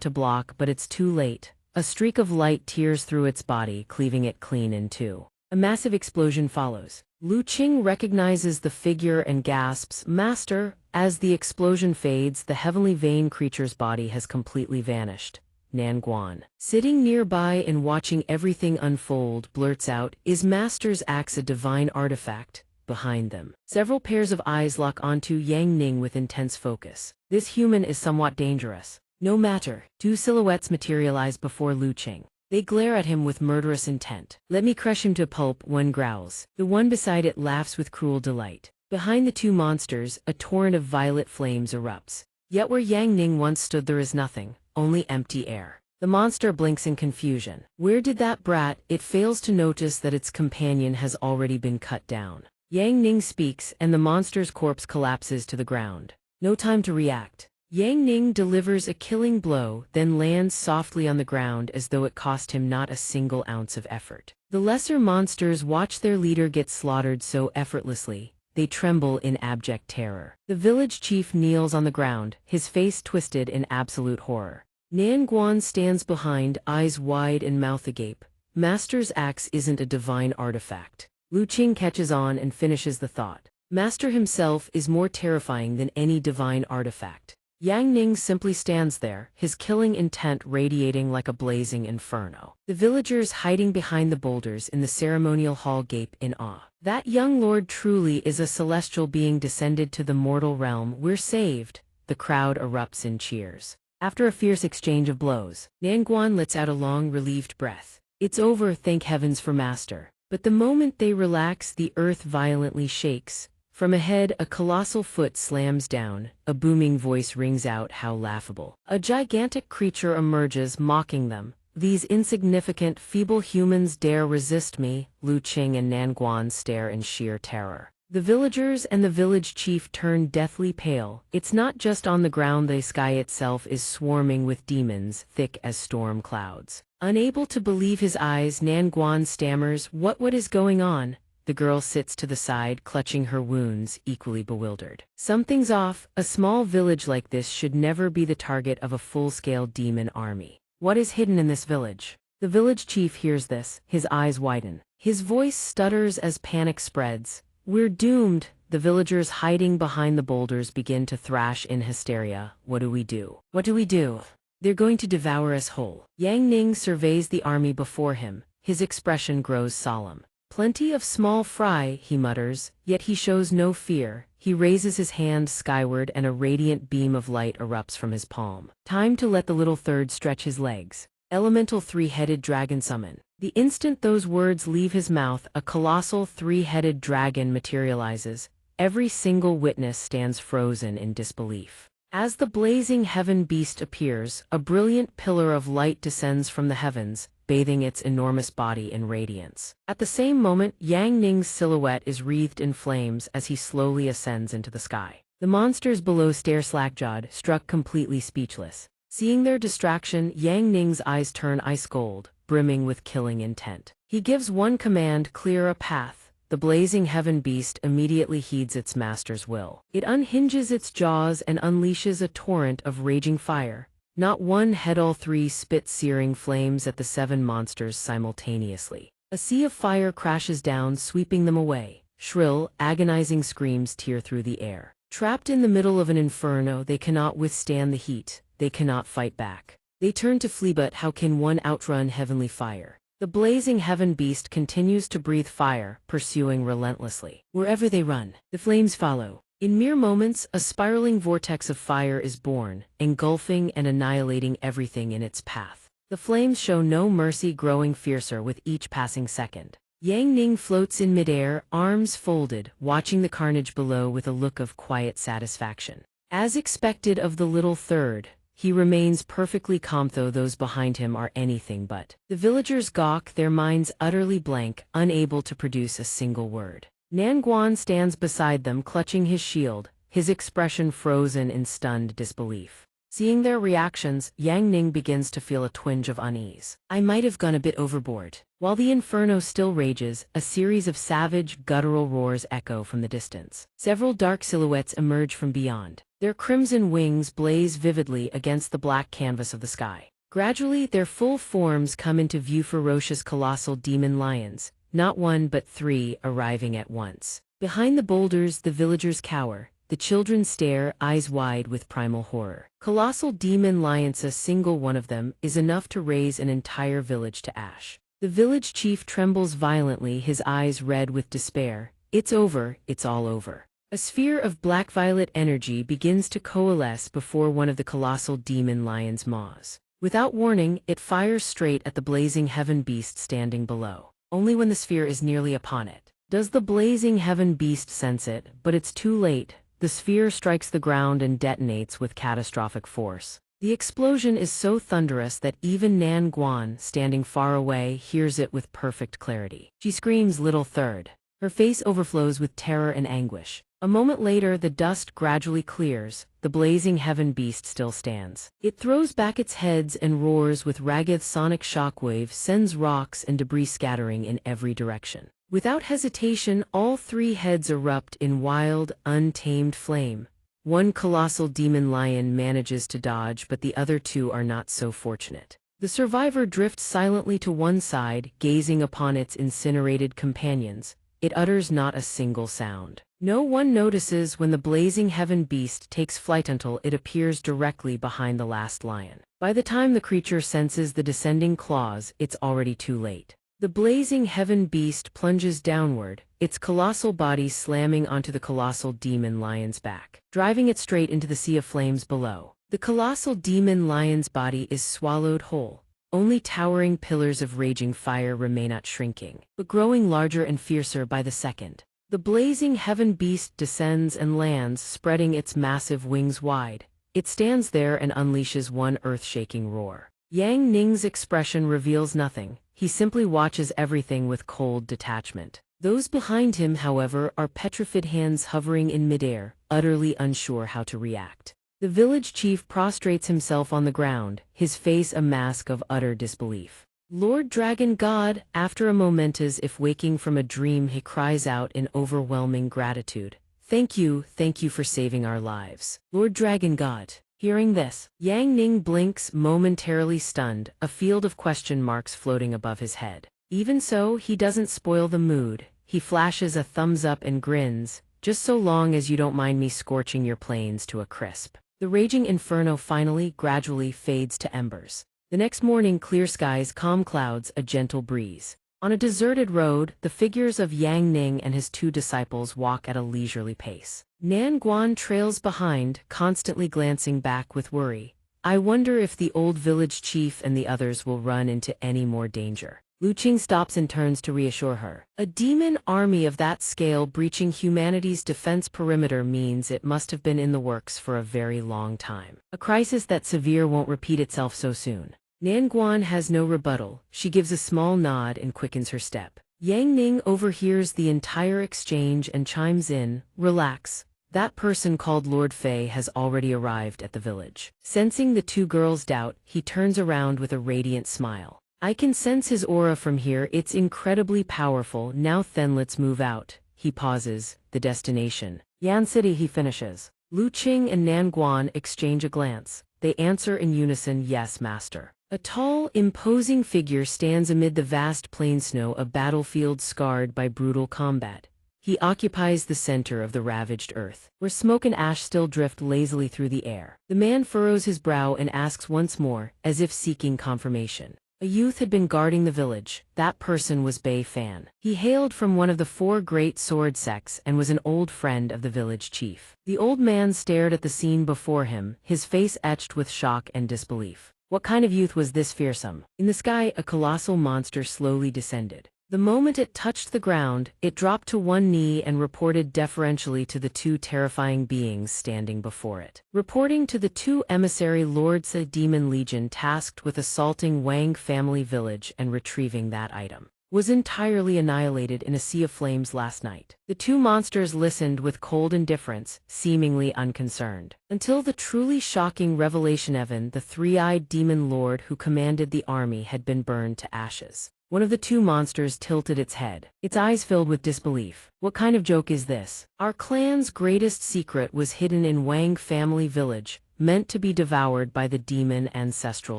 to block, but it's too late. A streak of light tears through its body, cleaving it clean in two. A massive explosion follows. Lu Qing recognizes the figure and gasps, "Master!" As the explosion fades, the heavenly vein creature's body has completely vanished. Nan Guan, sitting nearby and watching everything unfold, blurts out, "Is Master's axe a divine artifact?" Behind them, several pairs of eyes lock onto Yang Ning with intense focus. This human is somewhat dangerous. No matter. Two silhouettes materialize before Lu Qing. They glare at him with murderous intent. "Let me crush him to pulp," one growls. The one beside it laughs with cruel delight. Behind the two monsters, a torrent of violet flames erupts. Yet where Yang Ning once stood, there is nothing. Only empty air. The monster blinks in confusion. Where did that brat? It fails to notice that its companion has already been cut down. Yang Ning speaks, and the monster's corpse collapses to the ground. No time to react. Yang Ning delivers a killing blow, then lands softly on the ground as though it cost him not a single ounce of effort. The lesser monsters watch their leader get slaughtered so effortlessly. They tremble in abject terror. The village chief kneels on the ground, his face twisted in absolute horror. Nan Guan stands behind, eyes wide and mouth agape. Master's axe isn't a divine artifact. Lu Qing catches on and finishes the thought. Master himself is more terrifying than any divine artifact. Yang Ning simply stands there, his killing intent radiating like a blazing inferno. The villagers hiding behind the boulders in the ceremonial hall gape in awe. That young lord truly is a celestial being descended to the mortal realm. "We're saved." The crowd erupts in cheers. After a fierce exchange of blows, Nan Guan lets out a long, relieved breath. It's over, thank heavens for Master. But the moment they relax, the earth violently shakes. From ahead, a colossal foot slams down. A booming voice rings out, "How laughable." A gigantic creature emerges, mocking them. "These insignificant, feeble humans dare resist me." Lu Qing and Nan Guan stare in sheer terror. The villagers and the village chief turn deathly pale. It's not just on the ground, the sky itself is swarming with demons, thick as storm clouds. Unable to believe his eyes, Nan Guan stammers, What is going on?" The girl sits to the side, clutching her wounds, equally bewildered. Something's off. A small village like this should never be the target of a full-scale demon army. What is hidden in this village? The village chief hears this, his eyes widen. His voice stutters as panic spreads. "We're doomed." The villagers hiding behind the boulders begin to thrash in hysteria. What do we do? What do we do? They're going to devour us whole. Yang Ning surveys the army before him. His expression grows solemn. "Plenty of small fry," he mutters, yet he shows no fear. He raises his hand skyward and a radiant beam of light erupts from his palm. Time to let the little third stretch his legs. Elemental three-headed dragon summon. The instant those words leave his mouth, a colossal three-headed dragon materializes. Every single witness stands frozen in disbelief. As the blazing heaven beast appears, a brilliant pillar of light descends from the heavens, bathing its enormous body in radiance. At the same moment, Yang Ning's silhouette is wreathed in flames as he slowly ascends into the sky. The monsters below stare slack-jawed, struck completely speechless. Seeing their distraction, Yang Ning's eyes turn ice cold, brimming with killing intent. He gives one command, "Clear a path." The blazing heaven beast immediately heeds its master's will. It unhinges its jaws and unleashes a torrent of raging fire. Not one head, all three spit searing flames at the seven monsters simultaneously. A sea of fire crashes down, sweeping them away. Shrill, agonizing screams tear through the air. Trapped in the middle of an inferno, they cannot withstand the heat. They cannot fight back. They turn to flee, but how can one outrun heavenly fire? The blazing heaven beast continues to breathe fire, pursuing relentlessly. Wherever they run, the flames follow. In mere moments, a spiraling vortex of fire is born, engulfing and annihilating everything in its path. The flames show no mercy, growing fiercer with each passing second. Yang Ning floats in midair, arms folded, watching the carnage below with a look of quiet satisfaction. As expected of the little third, He remains perfectly calm though those behind him are anything but. The villagers gawk, their minds utterly blank, unable to produce a single word. Nanguan stands beside them clutching his shield, his expression frozen in stunned disbelief. Seeing their reactions, Yang Ning begins to feel a twinge of unease. I might have gone a bit overboard. While the inferno still rages, a series of savage, guttural roars echo from the distance. Several dark silhouettes emerge from beyond. Their crimson wings blaze vividly against the black canvas of the sky. Gradually, their full forms come into view, ferocious colossal demon lions, not one but three arriving at once. Behind the boulders, the villagers cower. The children stare, eyes wide with primal horror. Colossal demon lions, a single one of them, is enough to raise an entire village to ash. The village chief trembles violently, his eyes red with despair. It's over, it's all over. A sphere of black-violet energy begins to coalesce before one of the colossal demon lion's maws. Without warning, it fires straight at the blazing heaven beast standing below. Only when the sphere is nearly upon it does the blazing heaven beast sense it, but it's too late. The sphere strikes the ground and detonates with catastrophic force. The explosion is so thunderous that even Nan Guan, standing far away, hears it with perfect clarity. She screams, "Little third." Her face overflows with terror and anguish. A moment later, the dust gradually clears. The blazing heaven beast still stands. It throws back its heads and roars with ragged sonic shockwave, sends rocks and debris scattering in every direction. Without hesitation, all three heads erupt in wild, untamed flame. One colossal demon lion manages to dodge, but the other two are not so fortunate. The survivor drifts silently to one side, gazing upon its incinerated companions. It utters not a single sound. No one notices when the blazing heaven beast takes flight until it appears directly behind the last lion. By the time the creature senses the descending claws, it's already too late. The blazing heaven beast plunges downward, its colossal body slamming onto the colossal demon lion's back, driving it straight into the sea of flames below. The colossal demon lion's body is swallowed whole. Only towering pillars of raging fire remain, not shrinking, but growing larger and fiercer by the second. The blazing heaven beast descends and lands, spreading its massive wings wide. It stands there and unleashes one earth-shaking roar. Yang Ning's expression reveals nothing. He simply watches everything with cold detachment. Those behind him, however, are petrified, hands hovering in midair, utterly unsure how to react. The village chief prostrates himself on the ground, his face a mask of utter disbelief. Lord Dragon God, after a moment as if waking from a dream, he cries out in overwhelming gratitude. Thank you for saving our lives, Lord Dragon God. Hearing this, Yang Ning blinks, momentarily stunned, a field of question marks floating above his head. Even so, he doesn't spoil the mood. He flashes a thumbs up and grins, just so long as you don't mind me scorching your plains to a crisp. The raging inferno finally, gradually fades to embers. The next morning, clear skies, calm clouds, a gentle breeze. On a deserted road, the figures of Yang Ning and his two disciples walk at a leisurely pace. Nan Guan trails behind, constantly glancing back with worry. I wonder if the old village chief and the others will run into any more danger. Lu Qing stops and turns to reassure her. A demon army of that scale breaching humanity's defense perimeter means it must have been in the works for a very long time. A crisis that severe won't repeat itself so soon. Nan Guan has no rebuttal. She gives a small nod and quickens her step. Yang Ning overhears the entire exchange and chimes in, relax. That person called Lord Fei has already arrived at the village. Sensing the two girls' doubt, he turns around with a radiant smile. I can sense his aura from here, it's incredibly powerful. Now then, let's move out. He pauses. The destination. Yan City, he finishes. Lu Qing and Nan Guan exchange a glance. They answer in unison, yes, master. A tall, imposing figure stands amid the vast plain snow, a battlefield scarred by brutal combat. He occupies the center of the ravaged earth, where smoke and ash still drift lazily through the air. The man furrows his brow and asks once more, as if seeking confirmation. A youth had been guarding the village. That person was Bei Fan. He hailed from one of the 4 great sword sects and was an old friend of the village chief. The old man stared at the scene before him, his face etched with shock and disbelief. What kind of youth was this fearsome? In the sky, a colossal monster slowly descended. The moment it touched the ground, it dropped to one knee and reported deferentially to the two terrifying beings standing before it. Reporting to the two emissary lords, a demon legion tasked with assaulting Wang family village and retrieving that item was entirely annihilated in a sea of flames last night. The two monsters listened with cold indifference, seemingly unconcerned, until the truly shocking revelation: Evan, the three-eyed demon lord who commanded the army, had been burned to ashes. One of the two monsters tilted its head, its eyes filled with disbelief. What kind of joke is this? Our clan's greatest secret was hidden in Wang family village, meant to be devoured by the demon ancestral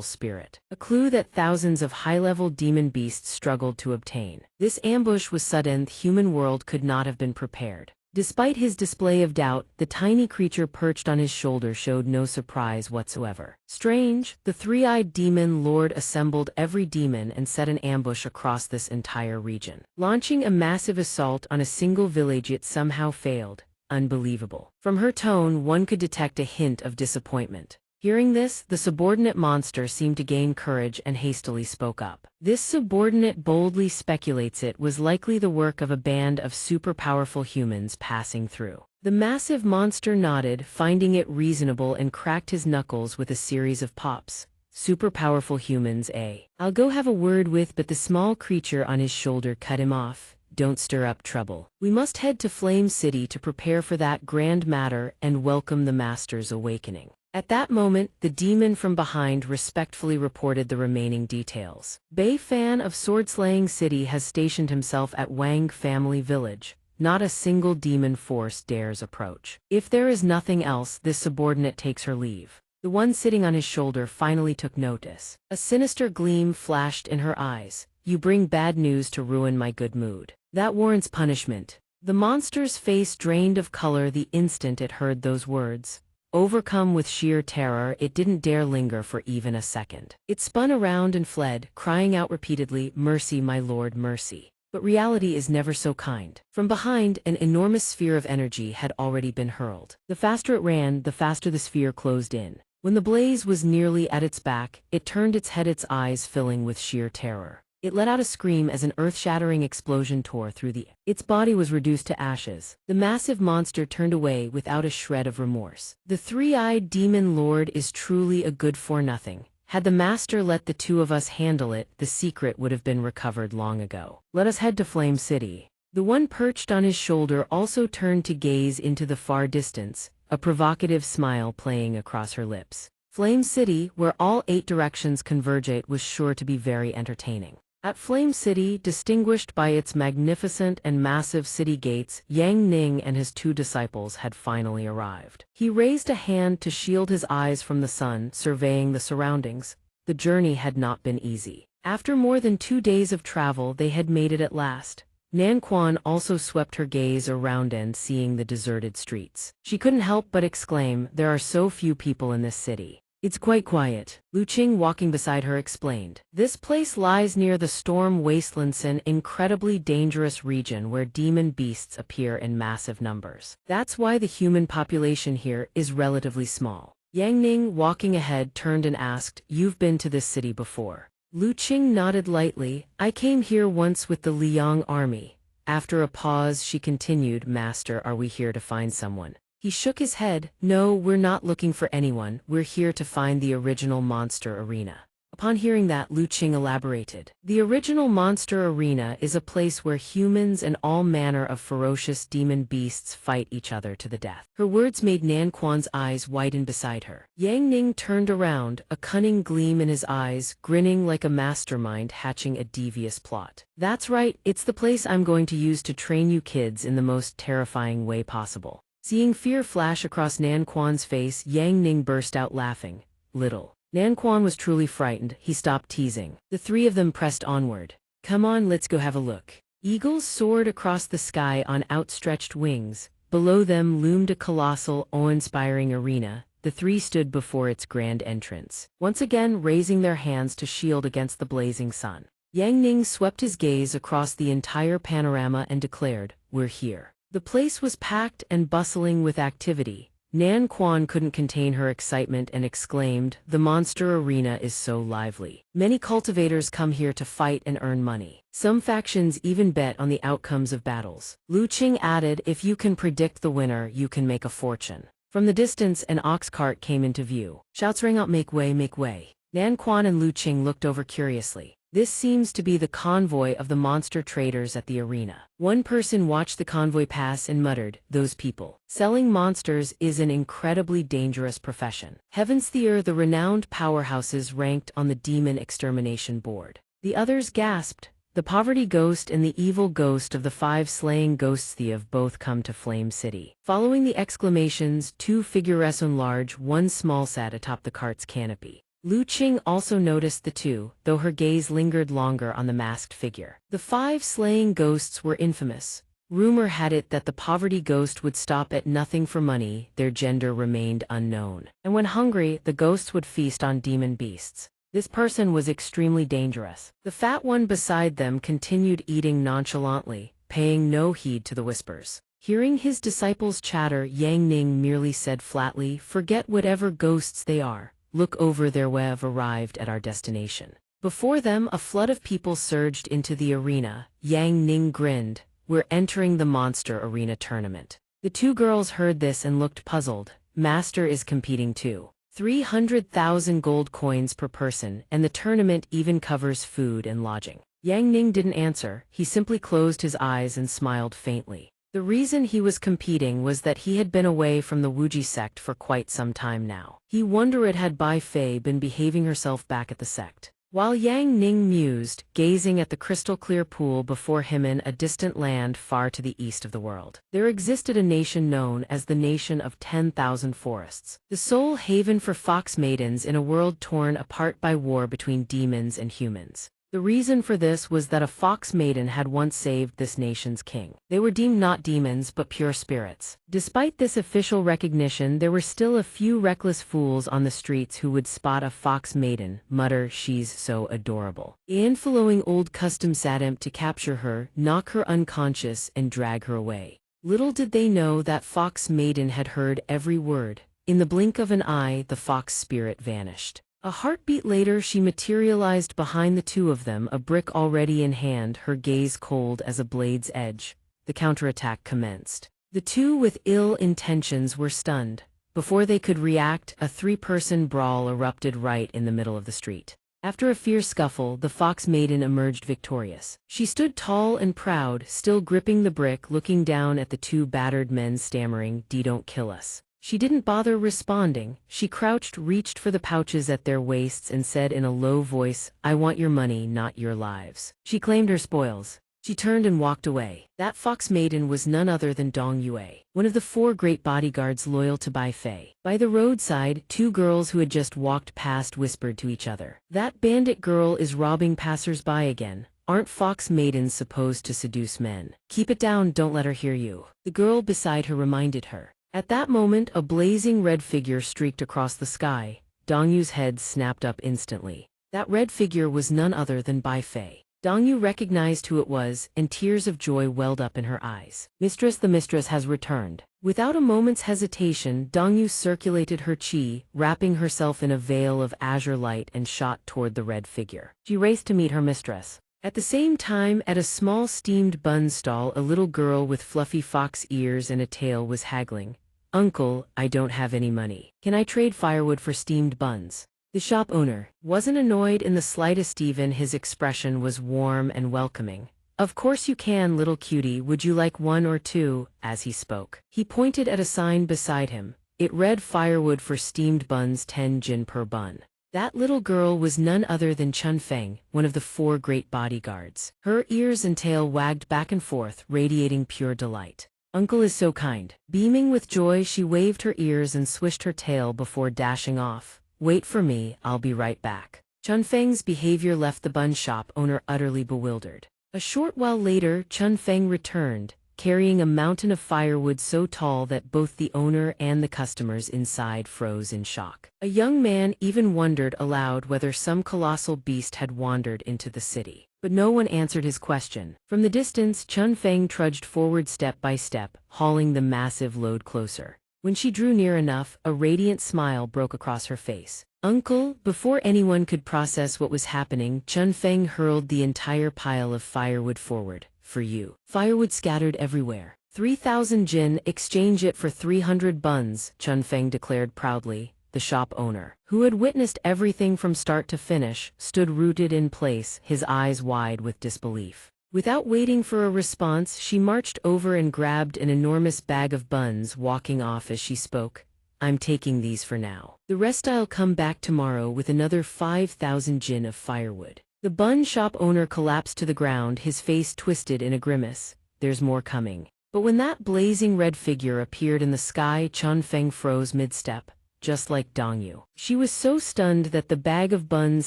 spirit. A clue that thousands of high-level demon beasts struggled to obtain. This ambush was sudden. The human world could not have been prepared. Despite his display of doubt, the tiny creature perched on his shoulder showed no surprise whatsoever. Strange, the three-eyed demon lord assembled every demon and set an ambush across this entire region, launching a massive assault on a single village, yet somehow failed. Unbelievable. From her tone, one could detect a hint of disappointment. Hearing this, the subordinate monster seemed to gain courage and hastily spoke up. This subordinate boldly speculates it was likely the work of a band of super-powerful humans passing through. The massive monster nodded, finding it reasonable, and cracked his knuckles with a series of pops. Super-powerful humans, eh? I'll go have a word with, but the small creature on his shoulder cut him off. Don't stir up trouble. We must head to Flame City to prepare for that grand matter and welcome the Master's awakening. At that moment, the demon from behind respectfully reported the remaining details. Bei Fan of Swordslaying City has stationed himself at Wang family village. Not a single demon force dares approach. If there is nothing else, this subordinate takes her leave. The one sitting on his shoulder finally took notice. A sinister gleam flashed in her eyes. You bring bad news to ruin my good mood. That warrants punishment. The monster's face drained of color the instant it heard those words. Overcome with sheer terror, it didn't dare linger for even a second. It spun around and fled, crying out repeatedly, "Mercy, my lord, mercy." But reality is never so kind. From behind, an enormous sphere of energy had already been hurled. The faster it ran, the faster the sphere closed in. When the blaze was nearly at its back, it turned its head, its eyes filling with sheer terror. It let out a scream as an earth-shattering explosion tore through the air. Its body was reduced to ashes. The massive monster turned away without a shred of remorse. The three-eyed demon lord is truly a good-for-nothing. Had the master let the two of us handle it, the secret would have been recovered long ago. Let us head to Flame City. The one perched on his shoulder also turned to gaze into the far distance, a provocative smile playing across her lips. Flame City, where all 8 directions converge, was sure to be very entertaining. At Flame City, distinguished by its magnificent and massive city gates, Yang Ning and his 2 disciples had finally arrived. He raised a hand to shield his eyes from the sun, surveying the surroundings. The journey had not been easy. After more than 2 days of travel, they had made it at last. Nan Quan also swept her gaze around and seeing the deserted streets. She couldn't help but exclaim, "There are so few people in this city. It's quite quiet." Lu Qing, walking beside her, explained. This place lies near the Storm Wastelands, an incredibly dangerous region where demon beasts appear in massive numbers. That's why the human population here is relatively small. Yang Ning, walking ahead, turned and asked, "You've been to this city before?" Lu Qing nodded lightly. "I came here once with the Liang army." After a pause, she continued, "Master, are we here to find someone?" He shook his head. "No, we're not looking for anyone. We're here to find the original monster arena." Upon hearing that, Lu Qing elaborated. The original monster arena is a place where humans and all manner of ferocious demon beasts fight each other to the death. Her words made Nan Quan's eyes widen beside her. Yang Ning turned around, a cunning gleam in his eyes, grinning like a mastermind hatching a devious plot. "That's right, it's the place I'm going to use to train you kids in the most terrifying way possible." Seeing fear flash across Nan Quan's face, Yang Ning burst out laughing. Little Nan Quan was truly frightened. He stopped teasing. The 3 of them pressed onward. "Come on, let's go have a look." Eagles soared across the sky on outstretched wings. Below them loomed a colossal, awe-inspiring arena. The 3 stood before its grand entrance, once again raising their hands to shield against the blazing sun. Yang Ning swept his gaze across the entire panorama and declared, "We're here." The place was packed and bustling with activity. Nan Quan couldn't contain her excitement and exclaimed, "The monster arena is so lively. Many cultivators come here to fight and earn money. Some factions even bet on the outcomes of battles." Lu Qing added, "If you can predict the winner, you can make a fortune." From the distance, an ox cart came into view. Shouts rang out, "Make way, make way." Nan Quan and Lu Qing looked over curiously. This seems to be the convoy of the monster traders at the arena. One person watched the convoy pass and muttered, "Those people. Selling monsters is an incredibly dangerous profession." Heaven's Theer, the renowned powerhouses ranked on the demon extermination board. The others gasped. The poverty ghost and the evil ghost of the 5 slaying ghosts have both come to Flame City. Following the exclamations, 2 figures, one large, one small, sat atop the cart's canopy. Lu Qing also noticed the 2, though her gaze lingered longer on the masked figure. The 5 slaying ghosts were infamous. Rumor had it that the poverty ghost would stop at nothing for money, their gender remained unknown. And when hungry, the ghosts would feast on demon beasts. This person was extremely dangerous. The fat one beside them continued eating nonchalantly, paying no heed to the whispers. Hearing his disciples chatter, Yang Ning merely said flatly, "Forget whatever ghosts they are. Look over there. We've arrived at our destination." Before them, a flood of people surged into the arena. Yang Ning grinned, "We're entering the monster arena tournament." The 2 girls heard this and looked puzzled. Master is competing too. 300,000 gold coins per person, and the tournament even covers food and lodging. Yang Ning didn't answer, he simply closed his eyes and smiled faintly. The reason he was competing was that he had been away from the wuxia sect for quite some time now. He wondered had Bai Fei been behaving herself back at the sect. While Yang Ning mused, gazing at the crystal-clear pool before him in a distant land far to the east of the world, there existed a nation known as the Nation of 10,000 Forests, the sole haven for fox maidens in a world torn apart by war between demons and humans. The reason for this was that a fox maiden had once saved this nation's king. They were deemed not demons but pure spirits. Despite this official recognition, there were still a few reckless fools on the streets who would spot a fox maiden, mutter, "She's so adorable," and following old customs attempt to capture her, knock her unconscious, and drag her away. Little did they know that fox maiden had heard every word. In the blink of an eye, the fox spirit vanished. A heartbeat later, she materialized behind the 2 of them, a brick already in hand, her gaze cold as a blade's edge. The counterattack commenced. The 2 with ill intentions were stunned. Before they could react, a 3-person brawl erupted right in the middle of the street. After a fierce scuffle, the fox maiden emerged victorious. She stood tall and proud, still gripping the brick, looking down at the 2 battered men, stammering, "Don't kill us." She didn't bother responding. She crouched, reached for the pouches at their waists, and said in a low voice, "I want your money, not your lives." She claimed her spoils. She turned and walked away. That fox maiden was none other than Donghua, one of the 4 great bodyguards loyal to Bai Fei. By the roadside, 2 girls who had just walked past whispered to each other, "That bandit girl is robbing passers-by again. Aren't fox maidens supposed to seduce men? Keep it down, don't let her hear you." The girl beside her reminded her. At that moment, a blazing red figure streaked across the sky. Donghua's head snapped up instantly. That red figure was none other than Bai Fei. Donghua recognized who it was, and tears of joy welled up in her eyes. "Mistress, the mistress has returned." Without a moment's hesitation, Donghua circulated her qi, wrapping herself in a veil of azure light, and shot toward the red figure. She raced to meet her mistress. At the same time, at a small steamed bun stall, a little girl with fluffy fox ears and a tail was haggling. "Uncle, I don't have any money. Can I trade firewood for steamed buns?" The shop owner wasn't annoyed in the slightest, even his expression was warm and welcoming. "Of course you can, little cutie, would you like 1 or 2? As he spoke, he pointed at a sign beside him. It read, "Firewood for steamed buns, 10 jin per bun." That little girl was none other than Chun Feng, one of the 4 great bodyguards. Her ears and tail wagged back and forth, radiating pure delight. "Uncle is so kind." Beaming with joy, she waved her ears and swished her tail before dashing off. "Wait for me, I'll be right back." Chun Feng's behavior left the bun shop owner utterly bewildered. A short while later, Chun Feng returned, carrying a mountain of firewood so tall that both the owner and the customers inside froze in shock. A young man even wondered aloud whether some colossal beast had wandered into the city. But no one answered his question. From the distance, Chun Feng trudged forward step by step, hauling the massive load closer. When she drew near enough, a radiant smile broke across her face. "Uncle," before anyone could process what was happening, Chun Feng hurled the entire pile of firewood forward. "For you." Firewood scattered everywhere. 3,000 jin, exchange it for 300 buns, Chun Feng declared proudly. The shop owner, who had witnessed everything from start to finish, stood rooted in place, his eyes wide with disbelief. Without waiting for a response, she marched over and grabbed an enormous bag of buns, walking off as she spoke. "I'm taking these for now. The rest I'll come back tomorrow with another 5,000 jin of firewood." The bun shop owner collapsed to the ground, his face twisted in a grimace. "There's more coming." But when that blazing red figure appeared in the sky, Chun Feng froze mid-step. Just like Donghua. She was so stunned that the bag of buns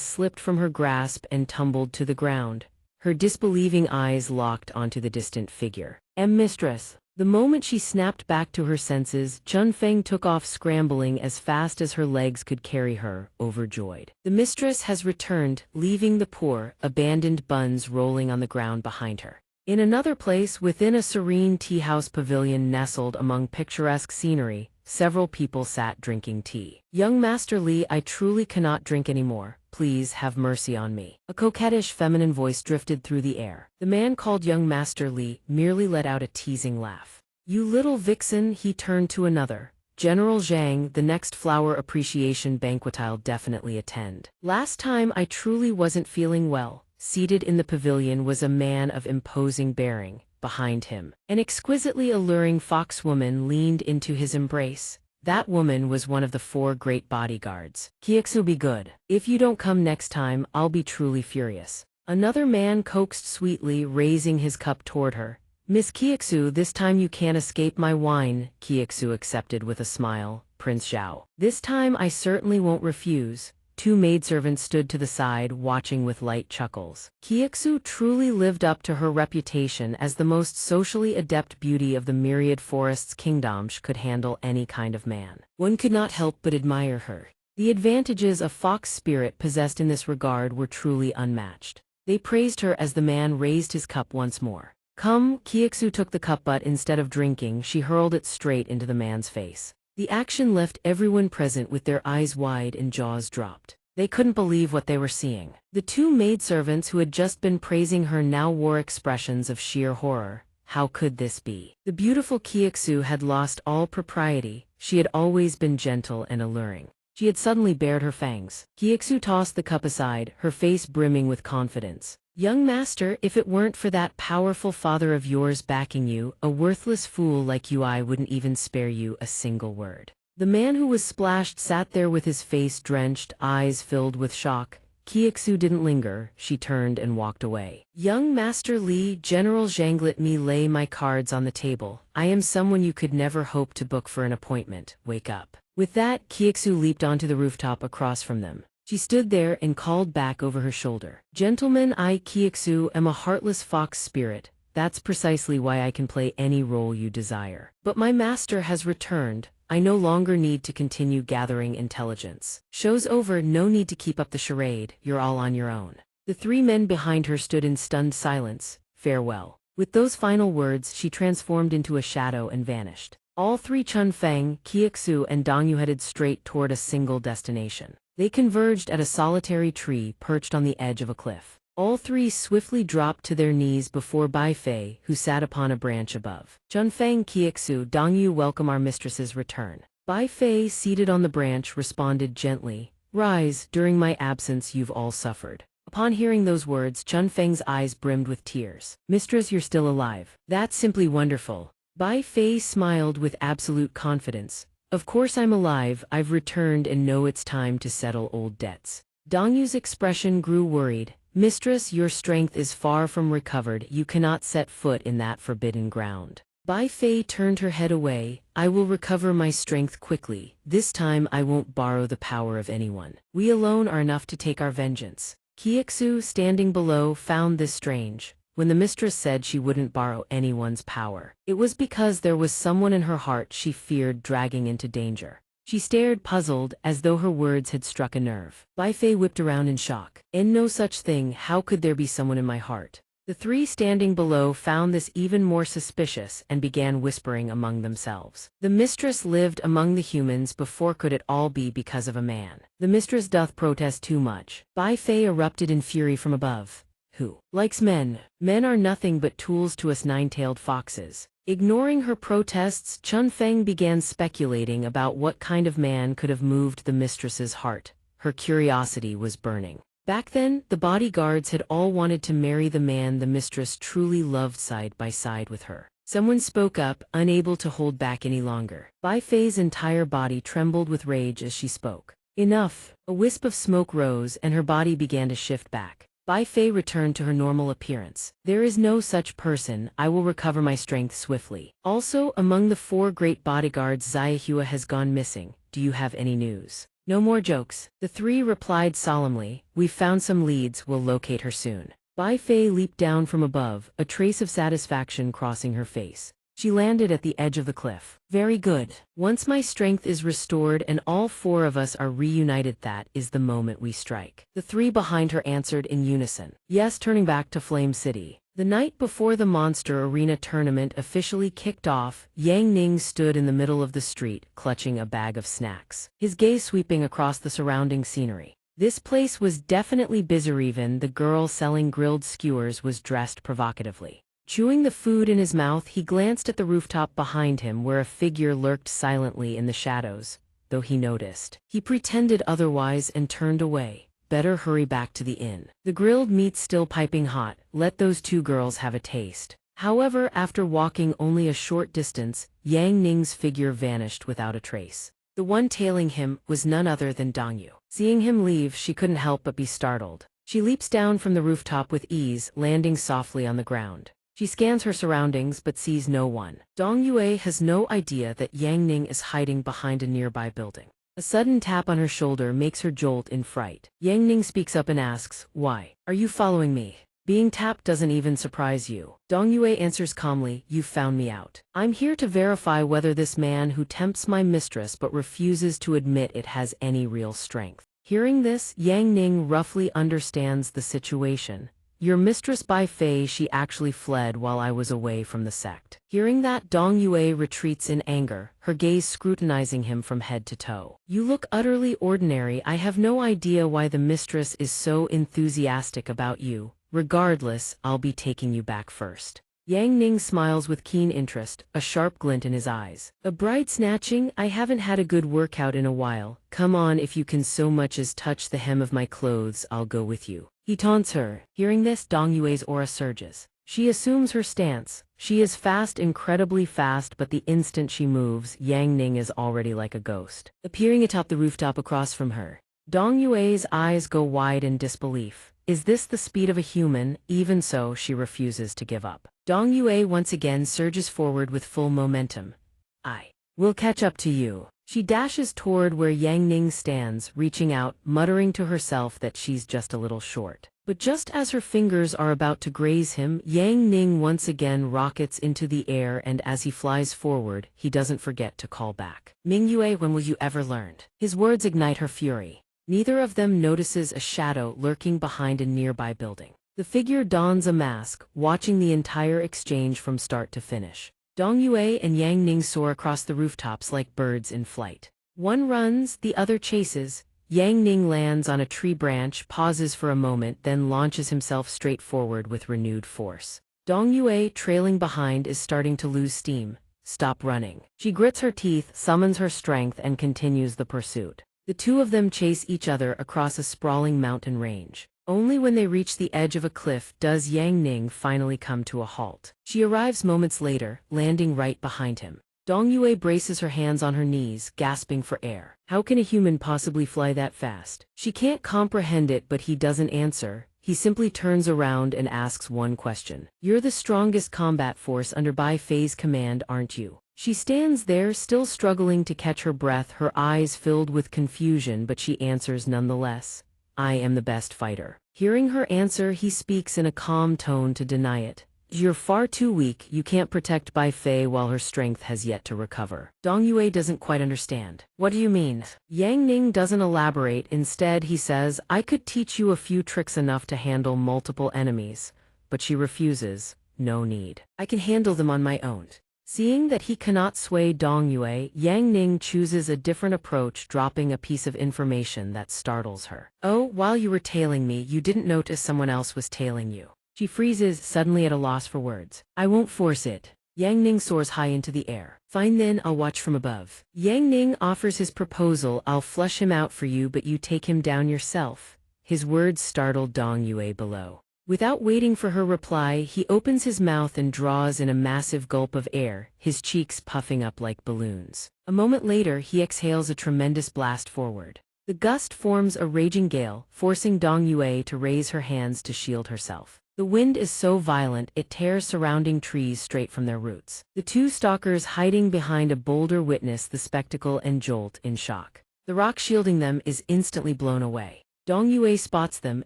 slipped from her grasp and tumbled to the ground. Her disbelieving eyes locked onto the distant figure. Mistress." The moment she snapped back to her senses, Chun Feng took off scrambling as fast as her legs could carry her, overjoyed. The mistress has returned, leaving the poor, abandoned buns rolling on the ground behind her. In another place, within a serene tea-house pavilion nestled among picturesque scenery, several people sat drinking tea. "Young Master Li, I truly cannot drink anymore. Please have mercy on me." A coquettish feminine voice drifted through the air. The man called young Master Li merely let out a teasing laugh. "You little vixen," he turned to another. "General Zhang, the next flower appreciation banquet I'll definitely attend. Last time I truly wasn't feeling well." Seated in the pavilion was a man of imposing bearing. Behind him, an exquisitely alluring foxwoman leaned into his embrace. That woman was one of the 4 great bodyguards. "Xianxia, be good. If you don't come next time, I'll be truly furious." Another man coaxed sweetly, raising his cup toward her. "Miss Xianxia, this time you can't escape my wine." Xianxia accepted with a smile. "Prince Zhao. This time I certainly won't refuse." 2 maidservants stood to the side, watching with light chuckles. Xianxia truly lived up to her reputation as the most socially adept beauty of the myriad forest's kingdom. She could handle any kind of man. One could not help but admire her. The advantages a fox spirit possessed in this regard were truly unmatched. They praised her as the man raised his cup once more. "Come." Xianxia took the cup, but instead of drinking, she hurled it straight into the man's face. The action left everyone present with their eyes wide and jaws dropped. They couldn't believe what they were seeing. The 2 maidservants who had just been praising her now wore expressions of sheer horror. How could this be? The beautiful Xianxia had lost all propriety. She had always been gentle and alluring. She had suddenly bared her fangs. Xianxia tossed the cup aside, her face brimming with confidence. "Young master, if it weren't for that powerful father of yours backing you, a worthless fool like you, I wouldn't even spare you a single word." The man who was splashed sat there with his face drenched, eyes filled with shock. Xianxia didn't linger, she turned and walked away. "Young Master Li, General Zhang, let me lay my cards on the table. I am someone you could never hope to book for an appointment. Wake up." With that, Xianxia leaped onto the rooftop across from them. She stood there and called back over her shoulder. "Gentlemen, I, Xianxia, am a heartless fox spirit. That's precisely why I can play any role you desire. But my master has returned. I no longer need to continue gathering intelligence. Show's over, no need to keep up the charade, you're all on your own." The 3 men behind her stood in stunned silence. "Farewell." With those final words, she transformed into a shadow and vanished. All 3, Chun Feng, Xianxia, and Donghua, headed straight toward a single destination. They converged at a solitary tree perched on the edge of a cliff. All 3 swiftly dropped to their knees before Bai Fei, who sat upon a branch above. "Chun Feng, Xianxia, Donghua, welcome our mistress's return." Bai Fei, seated on the branch, responded gently. "Rise, during my absence you've all suffered." Upon hearing those words, Chun Feng's eyes brimmed with tears. "Mistress, you're still alive. That's simply wonderful." Bai Fei smiled with absolute confidence. "Of course I'm alive, I've returned and know it's time to settle old debts." Donghua's expression grew worried. "Mistress, your strength is far from recovered, you cannot set foot in that forbidden ground." Bai Fei turned her head away. "I will recover my strength quickly. This time I won't borrow the power of anyone. We alone are enough to take our vengeance." Xianxia, standing below, found this strange. When the mistress said she wouldn't borrow anyone's power, it was because there was someone in her heart she feared dragging into danger. She stared puzzled, as though her words had struck a nerve. Bai Fei whipped around in shock. "And no such thing, how could there be someone in my heart?" The three standing below found this even more suspicious and began whispering among themselves. The mistress lived among the humans before, could it all be because of a man? The mistress doth protest too much. Bai Fei erupted in fury from above. Who likes men? Men are nothing but tools to us nine-tailed foxes. Ignoring her protests, Chun Feng began speculating about what kind of man could have moved the mistress's heart. Her curiosity was burning. Back then, the bodyguards had all wanted to marry the man the mistress truly loved side by side with her. Someone spoke up, unable to hold back any longer. Bai Fei's entire body trembled with rage as she spoke. Enough! A wisp of smoke rose and her body began to shift back. Bai Fei returned to her normal appearance. There is no such person, I will recover my strength swiftly. Also, among the 4 great bodyguards, Xianxia has gone missing. Do you have any news? No more jokes. The 3 replied solemnly. We've found some leads, we'll locate her soon. Bai Fei leaped down from above, a trace of satisfaction crossing her face. She landed at the edge of the cliff. Very good. Once my strength is restored and all 4 of us are reunited, that is the moment we strike. The 3 behind her answered in unison. Yes, turning back to Flame City. The night before the Monster Arena tournament officially kicked off, Yang Ning stood in the middle of the street, clutching a bag of snacks, his gaze sweeping across the surrounding scenery. This place was definitely busy. Even the girl selling grilled skewers was dressed provocatively. Chewing the food in his mouth, he glanced at the rooftop behind him where a figure lurked silently in the shadows. Though he noticed, he pretended otherwise and turned away. Better hurry back to the inn. The grilled meat still piping hot, let those 2 girls have a taste. However, after walking only a short distance, Yang Ning's figure vanished without a trace. The one tailing him was none other than Donghua. Seeing him leave, she couldn't help but be startled. She leaps down from the rooftop with ease, landing softly on the ground. She scans her surroundings but sees no one. Donghua has no idea that Yang Ning is hiding behind a nearby building. A sudden tap on her shoulder makes her jolt in fright. Yang Ning speaks up and asks, "Why are you following me?" Being tapped doesn't even surprise you. Donghua answers calmly, "You found me out. I'm here to verify whether this man who tempts my mistress but refuses to admit it has any real strength." Hearing this, Yang Ning roughly understands the situation. Your mistress Bai Fei, she actually fled while I was away from the sect. Hearing that, Donghua retreats in anger, her gaze scrutinizing him from head to toe. You look utterly ordinary. I have no idea why the mistress is so enthusiastic about you. Regardless, I'll be taking you back first. Yang Ning smiles with keen interest, a sharp glint in his eyes. A bride snatching? I haven't had a good workout in a while. Come on, if you can so much as touch the hem of my clothes, I'll go with you. He taunts her. Hearing this, Donghua's aura surges. She assumes her stance. She is fast, incredibly fast, but the instant she moves, Yang Ning is already like a ghost, appearing atop the rooftop across from her. Donghua's eyes go wide in disbelief. Is this the speed of a human? Even so, she refuses to give up. Donghua once again surges forward with full momentum. I will catch up to you. She dashes toward where Yang Ning stands, reaching out, muttering to herself that she's just a little short. But just as her fingers are about to graze him, Yang Ning once again rockets into the air, and as he flies forward, he doesn't forget to call back. Mingyue, when will you ever learn? His words ignite her fury. Neither of them notices a shadow lurking behind a nearby building. The figure dons a mask, watching the entire exchange from start to finish. Donghua and Yang Ning soar across the rooftops like birds in flight. One runs, the other chases. Yang Ning lands on a tree branch, pauses for a moment, then launches himself straight forward with renewed force. Donghua, trailing behind, is starting to lose steam. Stop running. She grits her teeth, summons her strength, and continues the pursuit. The two of them chase each other across a sprawling mountain range. Only when they reach the edge of a cliff does Yang Ning finally come to a halt. She arrives moments later, landing right behind him. Donghua braces her hands on her knees, gasping for air. How can a human possibly fly that fast? She can't comprehend it, but he doesn't answer. He simply turns around and asks one question. You're the strongest combat force under Bai Fei's command, aren't you? She stands there, still struggling to catch her breath, her eyes filled with confusion, but she answers nonetheless. I am the best fighter. Hearing her answer, he speaks in a calm tone to deny it. You're far too weak, you can't protect Bai Fei while her strength has yet to recover. Donghua doesn't quite understand. What do you mean? Yang Ning doesn't elaborate. Instead, he says, I could teach you a few tricks enough to handle multiple enemies. but she refuses. No need. I can handle them on my own. Seeing that he cannot sway Donghua, Yang Ning chooses a different approach, dropping a piece of information that startles her. Oh, while you were tailing me, you didn't notice someone else was tailing you. She freezes, suddenly at a loss for words. I won't force it. Yang Ning soars high into the air. Fine then, I'll watch from above. Yang Ning offers his proposal. I'll flush him out for you, but you take him down yourself. His words startled Donghua below. Without waiting for her reply, he opens his mouth and draws in a massive gulp of air, his cheeks puffing up like balloons. A moment later, he exhales a tremendous blast forward. The gust forms a raging gale, forcing Donghua to raise her hands to shield herself. The wind is so violent it tears surrounding trees straight from their roots. The two stalkers hiding behind a boulder witness the spectacle and jolt in shock. The rock shielding them is instantly blown away. Donghua spots them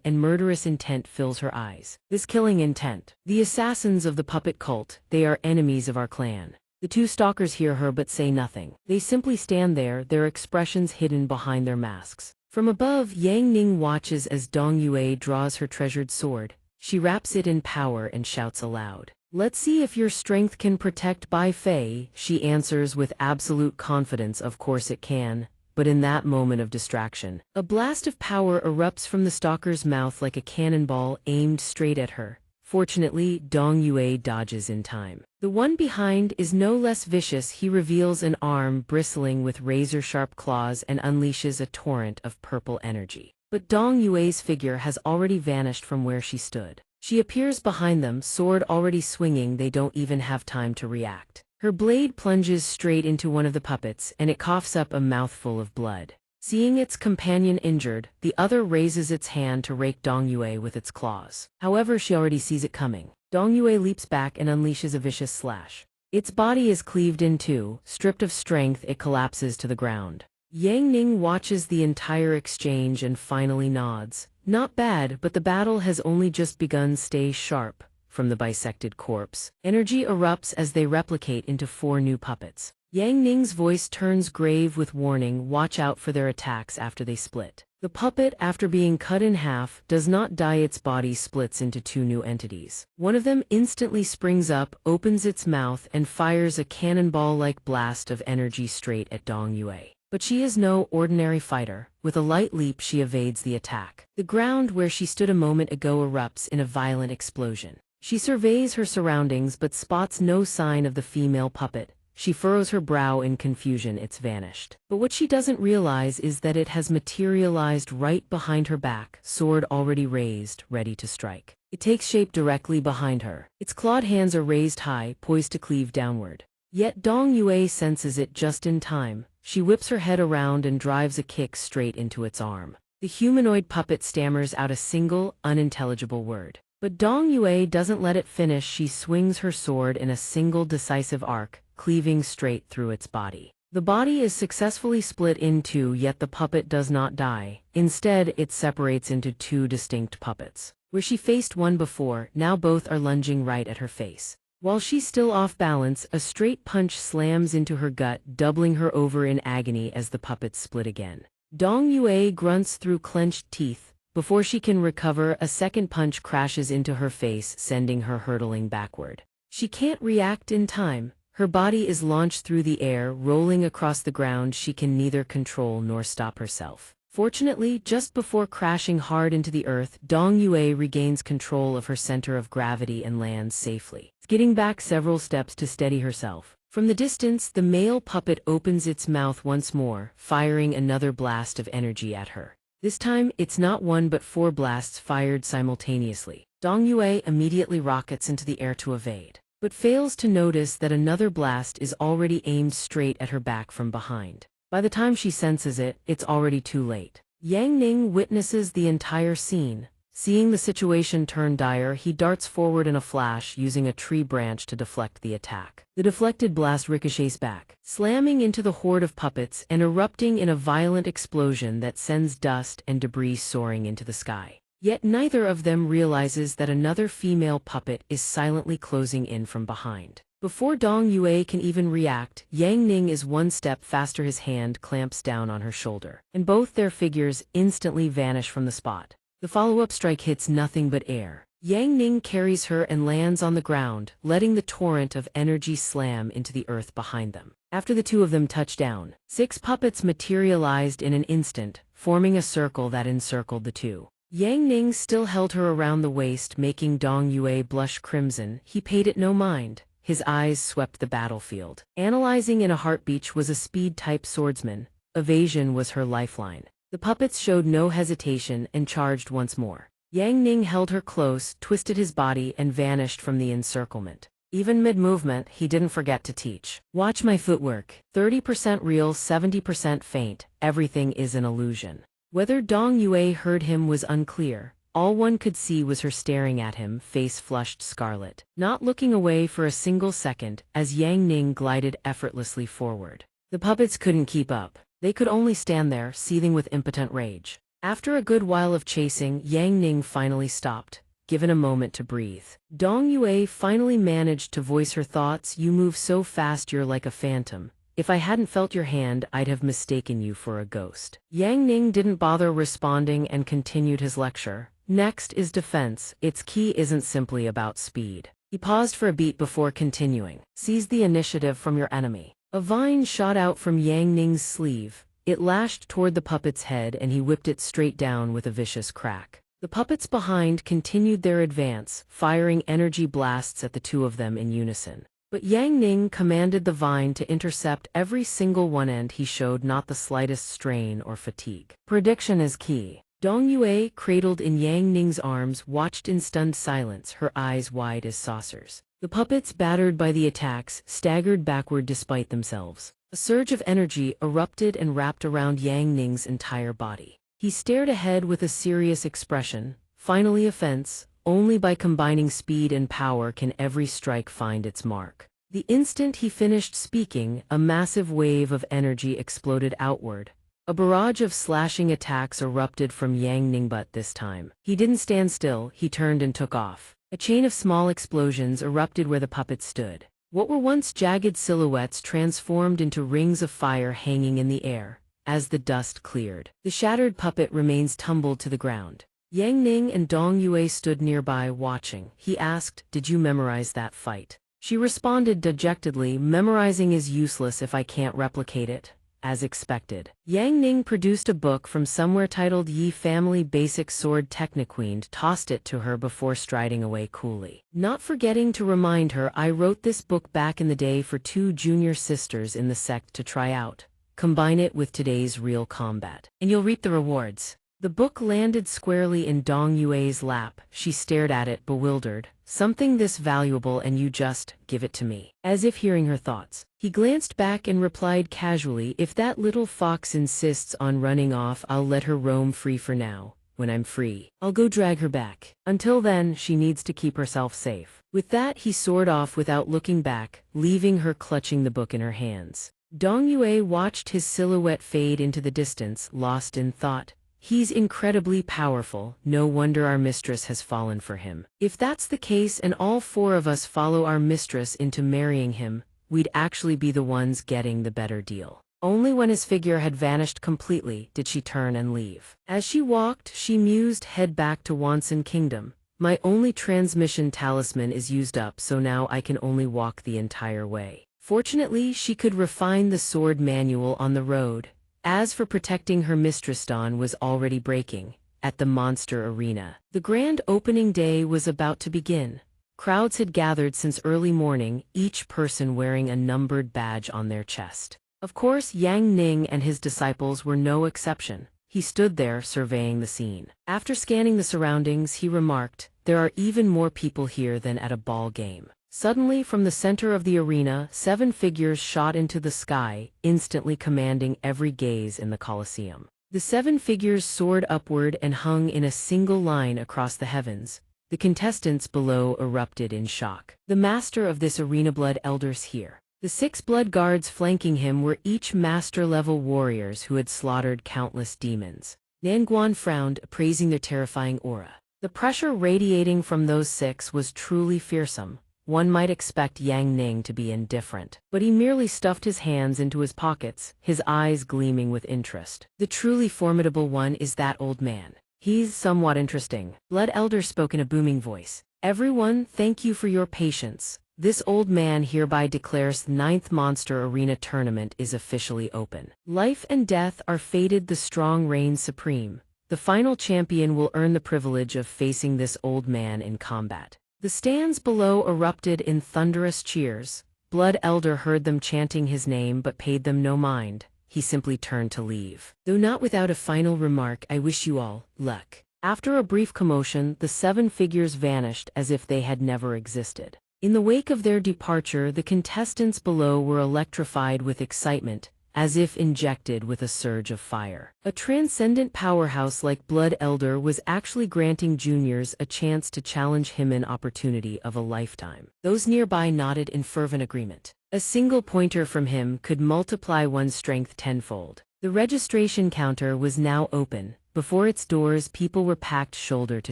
and murderous intent fills her eyes. This killing intent. The assassins of the puppet cult, they are enemies of our clan. The two stalkers hear her but say nothing. They simply stand there, their expressions hidden behind their masks. From above, Yang Ning watches as Donghua draws her treasured sword. She wraps it in power and shouts aloud. Let's see if your strength can protect Bai Fei, she answers with absolute confidence. Of course it can. But in that moment of distraction, a blast of power erupts from the stalker's mouth like a cannonball aimed straight at her. Fortunately, Donghua dodges in time. The one behind is no less vicious. He reveals an arm bristling with razor-sharp claws and unleashes a torrent of purple energy. But Donghua's figure has already vanished from where she stood. She appears behind them, sword already swinging. They don't even have time to react. Her blade plunges straight into one of the puppets, and it coughs up a mouthful of blood. Seeing its companion injured, the other raises its hand to rake Donghua with its claws. However, she already sees it coming. Donghua leaps back and unleashes a vicious slash. Its body is cleaved in two. Stripped of strength, it collapses to the ground. Yang Ning watches the entire exchange and finally nods. Not bad, but the battle has only just begun. Stay sharp. From the bisected corpse, energy erupts as they replicate into 4 new puppets. Yang Ning's voice turns grave with warning. Watch out for their attacks after they split. The puppet, after being cut in half, does not die. Its body splits into 2 new entities. One of them instantly springs up, opens its mouth, and fires a cannonball-like blast of energy straight at Donghua. But she is no ordinary fighter. With a light leap, she evades the attack. The ground where she stood a moment ago erupts in a violent explosion. She surveys her surroundings but spots no sign of the female puppet. She furrows her brow in confusion. It's vanished. But what she doesn't realize is that it has materialized right behind her back, sword already raised, ready to strike. It takes shape directly behind her. Its clawed hands are raised high, poised to cleave downward. Yet Donghua senses it just in time. She whips her head around and drives a kick straight into its arm. The humanoid puppet stammers out a single, unintelligible word. But Donghua doesn't let it finish. She swings her sword in a single decisive arc, cleaving straight through its body. The body is successfully split in 2, yet the puppet does not die. Instead, it separates into 2 distinct puppets. Where she faced one before, now both are lunging right at her face. While she's still off balance, a straight punch slams into her gut, doubling her over in agony as the puppets split again. Donghua grunts through clenched teeth. Before she can recover, a second punch crashes into her face, sending her hurtling backward. She can't react in time. Her body is launched through the air, rolling across the ground. She can neither control nor stop herself. Fortunately, just before crashing hard into the earth, Donghua regains control of her center of gravity and lands safely, skidding back several steps to steady herself. From the distance, the male puppet opens its mouth once more, firing another blast of energy at her. This time, it's not 1 but 4 blasts fired simultaneously. Donghua immediately rockets into the air to evade, but fails to notice that another blast is already aimed straight at her back from behind. By the time she senses it, it's already too late. Yang Ning witnesses the entire scene. Seeing the situation turn dire, he darts forward in a flash, using a tree branch to deflect the attack. The deflected blast ricochets back, slamming into the horde of puppets and erupting in a violent explosion that sends dust and debris soaring into the sky. Yet neither of them realizes that another female puppet is silently closing in from behind. Before Donghua can even react, Yang Ning is 1 step faster. His hand clamps down on her shoulder, and both their figures instantly vanish from the spot. The follow-up strike hits nothing but air. Yang Ning carries her and lands on the ground, letting the torrent of energy slam into the earth behind them. After the two of them touch down, 6 puppets materialized in an instant, forming a circle that encircled the two. Yang Ning still held her around the waist, making Donghua blush crimson. He paid it no mind. His eyes swept the battlefield. Analyzing in a heartbeat was a speed-type swordsman. Evasion was her lifeline. The puppets showed no hesitation and charged once more. Yang Ning held her close, twisted his body, and vanished from the encirclement. Even mid-movement, he didn't forget to teach. Watch my footwork. 30% real, 70% feint. Everything is an illusion. Whether Donghua heard him was unclear. All one could see was her staring at him, face flushed scarlet, not looking away for a single second, as Yang Ning glided effortlessly forward. The puppets couldn't keep up. They could only stand there, seething with impotent rage. After a good while of chasing, Yang Ning finally stopped, given a moment to breathe. Donghua finally managed to voice her thoughts. You move so fast you're like a phantom. If I hadn't felt your hand, I'd have mistaken you for a ghost. Yang Ning didn't bother responding and continued his lecture. Next is defense. Its key isn't simply about speed. He paused for a beat before continuing. Seize the initiative from your enemy. A vine shot out from Yang Ning's sleeve. It lashed toward the puppet's head and he whipped it straight down with a vicious crack. The puppets behind continued their advance, firing energy blasts at the two of them in unison. But Yang Ning commanded the vine to intercept every single one, and he showed not the slightest strain or fatigue. Prediction is key. Donghua, cradled in Yang Ning's arms, watched in stunned silence, her eyes wide as saucers. The puppets, battered by the attacks, staggered backward despite themselves. A surge of energy erupted and wrapped around Yang Ning's entire body. He stared ahead with a serious expression. Finally, offense. Only by combining speed and power can every strike find its mark. The instant he finished speaking, a massive wave of energy exploded outward. A barrage of slashing attacks erupted from Yang Ning, but this time he didn't stand still. He turned and took off. A chain of small explosions erupted where the puppets stood. What were once jagged silhouettes transformed into rings of fire hanging in the air. As the dust cleared, the shattered puppet remains tumbled to the ground. Yang Ning and Donghua stood nearby watching. He asked, "Did you memorize that fight?" She responded dejectedly, "Memorizing is useless if I can't replicate it." As expected, Yang Ning produced a book from somewhere titled Yi Family Basic Sword Technique, tossed it to her before striding away coolly. Not forgetting to remind her, "I wrote this book back in the day for 2 junior sisters in the sect to try out. Combine it with today's real combat, and you'll reap the rewards." The book landed squarely in Donghua's lap. She stared at it, bewildered. "Something this valuable and you just give it to me?" As if hearing her thoughts, he glanced back and replied casually, "If that little fox insists on running off, I'll let her roam free for now. When I'm free, I'll go drag her back. Until then, she needs to keep herself safe." With that, he soared off without looking back, leaving her clutching the book in her hands. Donghua watched his silhouette fade into the distance, lost in thought. He's incredibly powerful. No wonder our mistress has fallen for him. If that's the case and all 4 of us follow our mistress into marrying him, we'd actually be the ones getting the better deal. Only when his figure had vanished completely did she turn and leave. As she walked, she mused, "Head back to Wansan Kingdom. My only transmission talisman is used up, so now I can only walk the entire way." Fortunately, she could refine the sword manual on the road. As for protecting her mistress, dawn was already breaking. At the monster arena, the grand opening day was about to begin. Crowds had gathered since early morning, each person wearing a numbered badge on their chest. Of course, Yang Ning and his disciples were no exception. He stood there surveying the scene. After scanning the surroundings, he remarked, "There are even more people here than at a ball game." Suddenly, from the center of the arena, 7 figures shot into the sky, instantly commanding every gaze in the Colosseum. The 7 figures soared upward and hung in a single line across the heavens. The contestants below erupted in shock. The master of this arena, blood elders here. The 6 blood guards flanking him were each master-level warriors who had slaughtered countless demons. Nanguan frowned, appraising their terrifying aura. The pressure radiating from those 6 was truly fearsome. One might expect Yang Ning to be indifferent, but he merely stuffed his hands into his pockets, his eyes gleaming with interest. "The truly formidable one is that old man. He's somewhat interesting. Blood Elder spoke in a booming voice. Everyone, thank you for your patience. This old man hereby declares the 9th Monster Arena Tournament is officially open. Life and death are fated, the strong reign supreme. The final champion will earn the privilege of facing this old man in combat. The stands below erupted in thunderous cheers. Blood Elder heard them chanting his name but paid them no mind. He simply turned to leave. Though not without a final remark, I wish you all luck. After a brief commotion, the 7 figures vanished as if they had never existed. In the wake of their departure, the contestants below were electrified with excitement, as if injected with a surge of fire. A transcendent powerhouse like Blood Elder was actually granting juniors a chance to challenge him, an opportunity of a lifetime. Those nearby nodded in fervent agreement. A single pointer from him could multiply one's strength tenfold. The registration counter was now open. Before its doors, people were packed shoulder to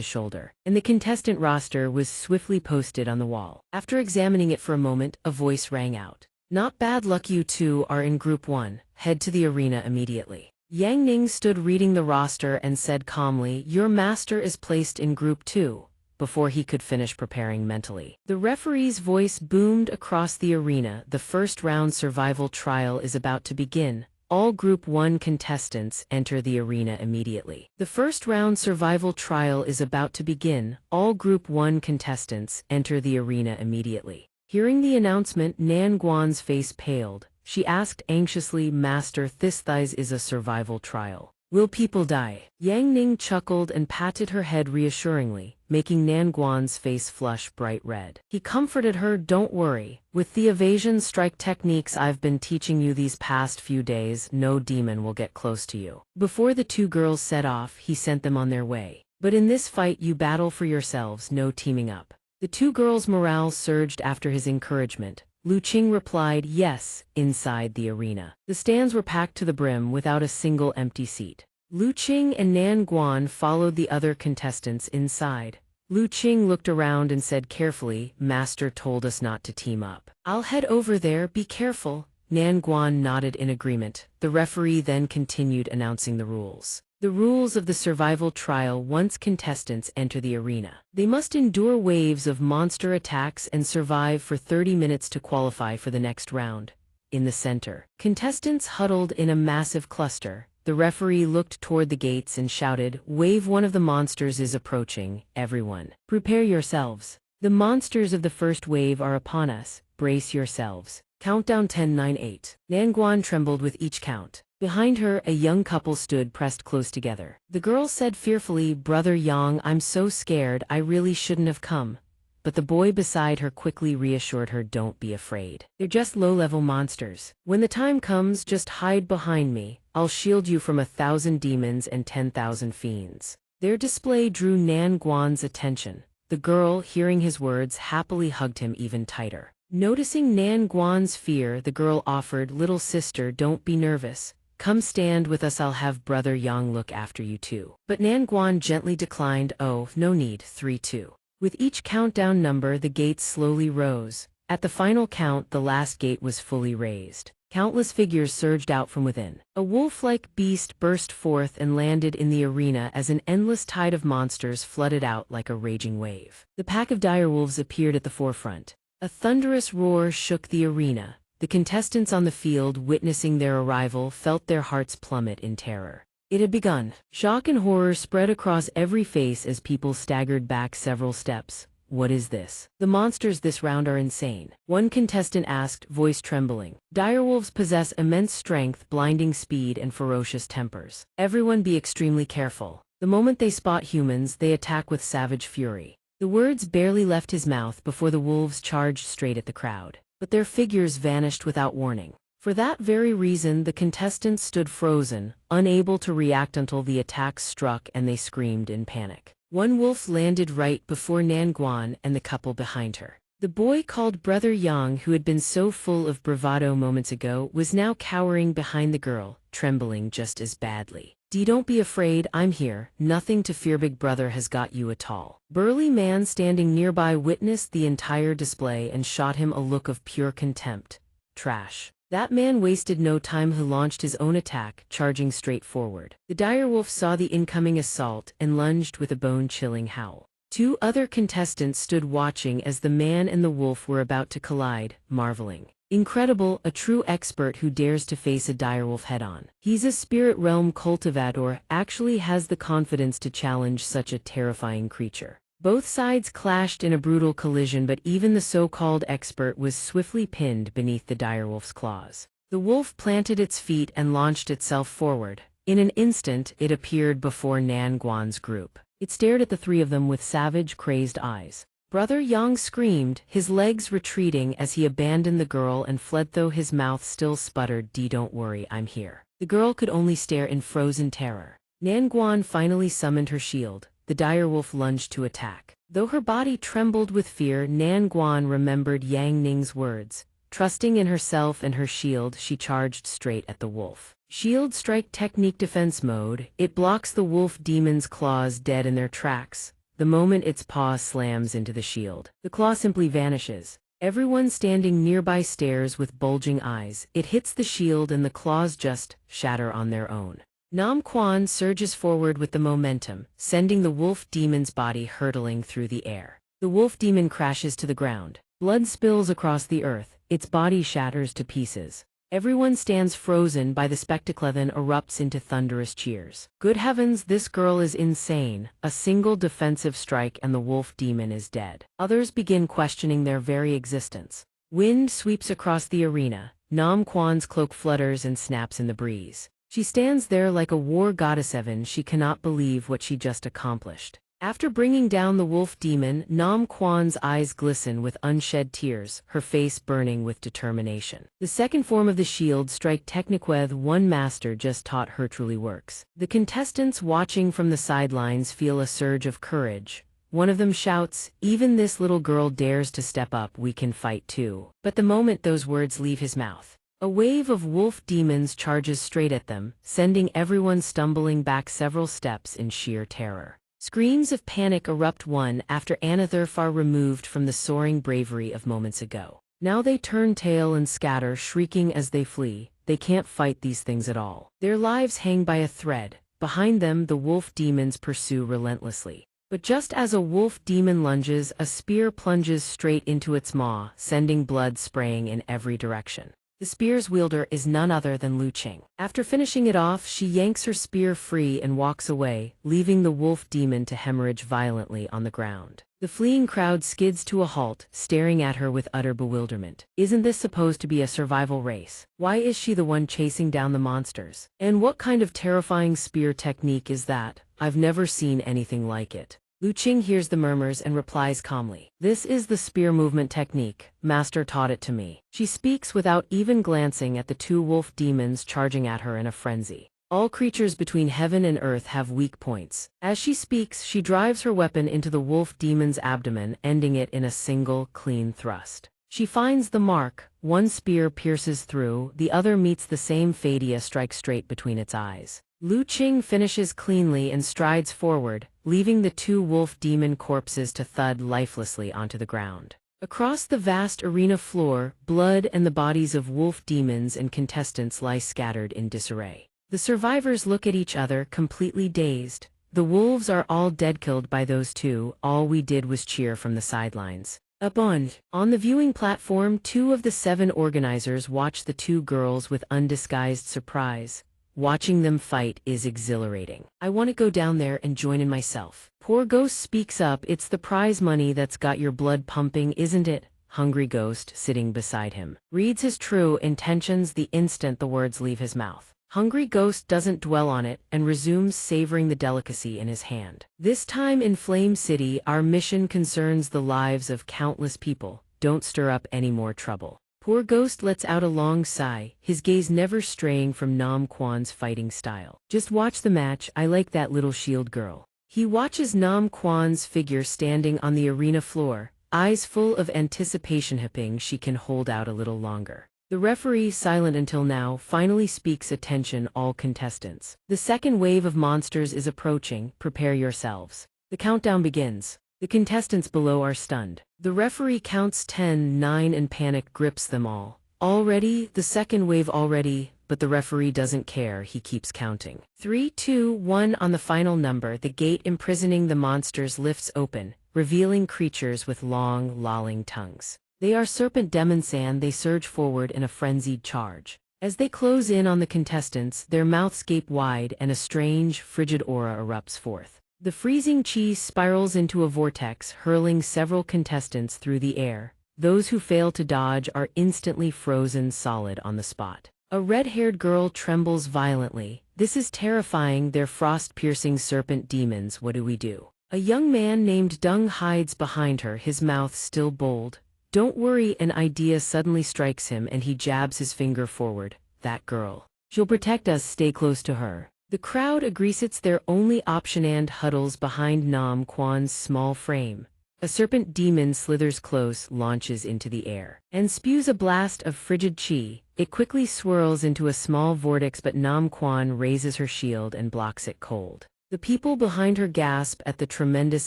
shoulder, and the contestant roster was swiftly posted on the wall. After examining it for a moment, a voice rang out. Not bad luck, you two are in Group 1. Head to the arena immediately. Yang Ning stood reading the roster and said calmly, your master is placed in Group 2, before he could finish preparing mentally. The referee's voice boomed across the arena. The first round survival trial is about to begin. All Group 1 contestants enter the arena immediately. The first round survival trial is about to begin. All Group 1 contestants enter the arena immediately. Hearing the announcement, Nan Guan's face paled. She asked anxiously, Master, this is a survival trial. Will people die? Yang Ning chuckled and patted her head reassuringly, making Nan Guan's face flush bright red. He comforted her, don't worry. With the evasion strike techniques I've been teaching you these past few days, no demon will get close to you. Before the 2 girls set off, he sent them on their way. But in this fight you battle for yourselves, no teaming up. The 2 girls' morale surged after his encouragement. Lu Qing replied, yes, inside the arena. The stands were packed to the brim without a single empty seat. Lu Qing and Nan Guan followed the other contestants inside. Lu Qing looked around and said carefully, Master told us not to team up. I'll head over there, be careful. Nan Guan nodded in agreement. The referee then continued announcing the rules. The rules of the survival trial: once contestants enter the arena, they must endure waves of monster attacks and survive for 30 minutes to qualify for the next round. In the center, contestants huddled in a massive cluster. The referee looked toward the gates and shouted, Wave 1 of the monsters is approaching. Everyone, prepare yourselves. The monsters of the first wave are upon us. Brace yourselves. Countdown 10, 9, 8. Nan Guan trembled with each count. Behind her, a young couple stood pressed close together. The girl said fearfully, Brother Yang, I'm so scared, I really shouldn't have come. But the boy beside her quickly reassured her, don't be afraid. They're just low-level monsters. When the time comes, just hide behind me. I'll shield you from 1,000 demons and 10,000 fiends. Their display drew Nan Guan's attention. The girl, hearing his words, happily hugged him even tighter. Noticing Nan Guan's fear, the girl offered, Little sister, don't be nervous. Come stand with us, I'll have Brother Yang look after you too. But Nan Guan gently declined, oh, no need, 3, 2. With each countdown number, the gates slowly rose. At the final count, the last gate was fully raised. Countless figures surged out from within. A wolf-like beast burst forth and landed in the arena as an endless tide of monsters flooded out like a raging wave. The pack of direwolves appeared at the forefront. A thunderous roar shook the arena. The contestants on the field, witnessing their arrival, felt their hearts plummet in terror. It had begun. Shock and horror spread across every face as people staggered back several steps. What is this? The monsters this round are insane. One contestant asked, voice trembling. Direwolves possess immense strength, blinding speed, and ferocious tempers. Everyone be extremely careful. The moment they spot humans, they attack with savage fury. The words barely left his mouth before the wolves charged straight at the crowd. But their figures vanished without warning. For that very reason, the contestants stood frozen, unable to react until the attacks struck and they screamed in panic. One wolf landed right before Nan Guan and the couple behind her. The boy called Brother Yang, who had been so full of bravado moments ago, was now cowering behind the girl, trembling just as badly. Don't be afraid, I'm here, nothing to fear, big brother has got you a tall, burly man standing nearby witnessed the entire display and shot him a look of pure contempt. Trash. That man wasted no time. He launched his own attack, charging straight forward. The direwolf saw the incoming assault and lunged with a bone-chilling howl. Two other contestants stood watching as the man and the wolf were about to collide, marveling. Incredible, a true expert who dares to face a direwolf head-on. He's a spirit realm cultivator, actually has the confidence to challenge such a terrifying creature. Both sides clashed in a brutal collision, but even the so-called expert was swiftly pinned beneath the direwolf's claws. The wolf planted its feet and launched itself forward. In an instant, it appeared before Nan Guan's group. It stared at the three of them with savage, crazed eyes. Brother Yang screamed, his legs retreating as he abandoned the girl and fled, though his mouth still sputtered, "Don't worry, I'm here." The girl could only stare in frozen terror. Nan Guan finally summoned her shield. The direwolf lunged to attack. Though her body trembled with fear, Nan Guan remembered Yang Ning's words. Trusting in herself and her shield, she charged straight at the wolf. Shield strike technique defense mode. It blocks the wolf demon's claws dead in their tracks. The moment its paw slams into the shield, the claw simply vanishes. Everyone standing nearby stares with bulging eyes. It hits the shield and the claws just shatter on their own. Nam Quan surges forward with the momentum, sending the wolf demon's body hurtling through the air. The wolf demon crashes to the ground. Blood spills across the earth. Its body shatters to pieces. Everyone stands frozen by the spectacle, then erupts into thunderous cheers. Good heavens, this girl is insane. A single defensive strike and the wolf demon is dead. Others begin questioning their very existence. Wind sweeps across the arena. Nam Quan's cloak flutters and snaps in the breeze. She stands there like a war goddess. She cannot believe what she just accomplished. After bringing down the wolf demon, Nam Quan's eyes glisten with unshed tears, her face burning with determination. The second form of the shield strike technique one master just taught her truly works. The contestants watching from the sidelines feel a surge of courage. One of them shouts, "Even this little girl dares to step up, we can fight too." But the moment those words leave his mouth, a wave of wolf demons charges straight at them, sending everyone stumbling back several steps in sheer terror. Screams of panic erupt one after another, far removed from the soaring bravery of moments ago. Now they turn tail and scatter, shrieking as they flee. They can't fight these things at all. Their lives hang by a thread. Behind them, the wolf demons pursue relentlessly. But just as a wolf demon lunges, a spear plunges straight into its maw, sending blood spraying in every direction. The spear's wielder is none other than Lu Qing. After finishing it off, she yanks her spear free and walks away, leaving the wolf demon to hemorrhage violently on the ground. The fleeing crowd skids to a halt, staring at her with utter bewilderment. Isn't this supposed to be a survival race? Why is she the one chasing down the monsters? And what kind of terrifying spear technique is that? I've never seen anything like it. Lu Qing hears the murmurs and replies calmly, "This is the spear movement technique. Master taught it to me." She speaks without even glancing at the two wolf demons charging at her in a frenzy. All creatures between heaven and earth have weak points. As she speaks, she drives her weapon into the wolf demon's abdomen, ending it in a single, clean thrust. She finds the mark. One spear pierces through, the other meets the same fate, a strike straight between its eyes. Lu Qing finishes cleanly and strides forward, leaving the two wolf demon corpses to thud lifelessly onto the ground. Across the vast arena floor, blood and the bodies of wolf demons and contestants lie scattered in disarray. The survivors look at each other, completely dazed. The wolves are all dead, killed by those two. All we did was cheer from the sidelines. On the viewing platform, two of the 7 organizers watch the two girls with undisguised surprise. Watching them fight is exhilarating. I want to go down there and join in myself. Poor Ghost speaks up. "It's the prize money that's got your blood pumping, isn't it?" Hungry Ghost, sitting beside him, reads his true intentions the instant the words leave his mouth. Hungry Ghost doesn't dwell on it and resumes savoring the delicacy in his hand. "This time in Flame City, our mission concerns the lives of countless people. Don't stir up any more trouble." Poor Ghost lets out a long sigh, his gaze never straying from Nam Quan's fighting style. "Just watch the match. I like that little shield girl." He watches Nam Quan's figure standing on the arena floor, eyes full of anticipation, hoping she can hold out a little longer. The referee, silent until now, finally speaks, "Attention all contestants. The second wave of monsters is approaching. Prepare yourselves." The countdown begins. The contestants below are stunned. The referee counts 10, 9 and panic grips them all. Already, the second wave already, but the referee doesn't care, he keeps counting. 3, 2, 1 on the final number, the gate imprisoning the monsters lifts open, revealing creatures with long, lolling tongues. They are serpent demons and they surge forward in a frenzied charge. As they close in on the contestants, their mouths gape wide and a strange, frigid aura erupts forth. The freezing chi spirals into a vortex, hurling several contestants through the air. Those who fail to dodge are instantly frozen solid on the spot. A red-haired girl trembles violently. This is terrifying, they're frost-piercing serpent demons, what do we do? A young man named Dung hides behind her, his mouth still bold. Don't worry, an idea suddenly strikes him and he jabs his finger forward. That girl. She'll protect us, stay close to her. The crowd agrees it's their only option and huddles behind Nam Quan's small frame. A serpent demon slithers close, launches into the air, and spews a blast of frigid chi. It quickly swirls into a small vortex, but Nam Quan raises her shield and blocks it cold. The people behind her gasp at the tremendous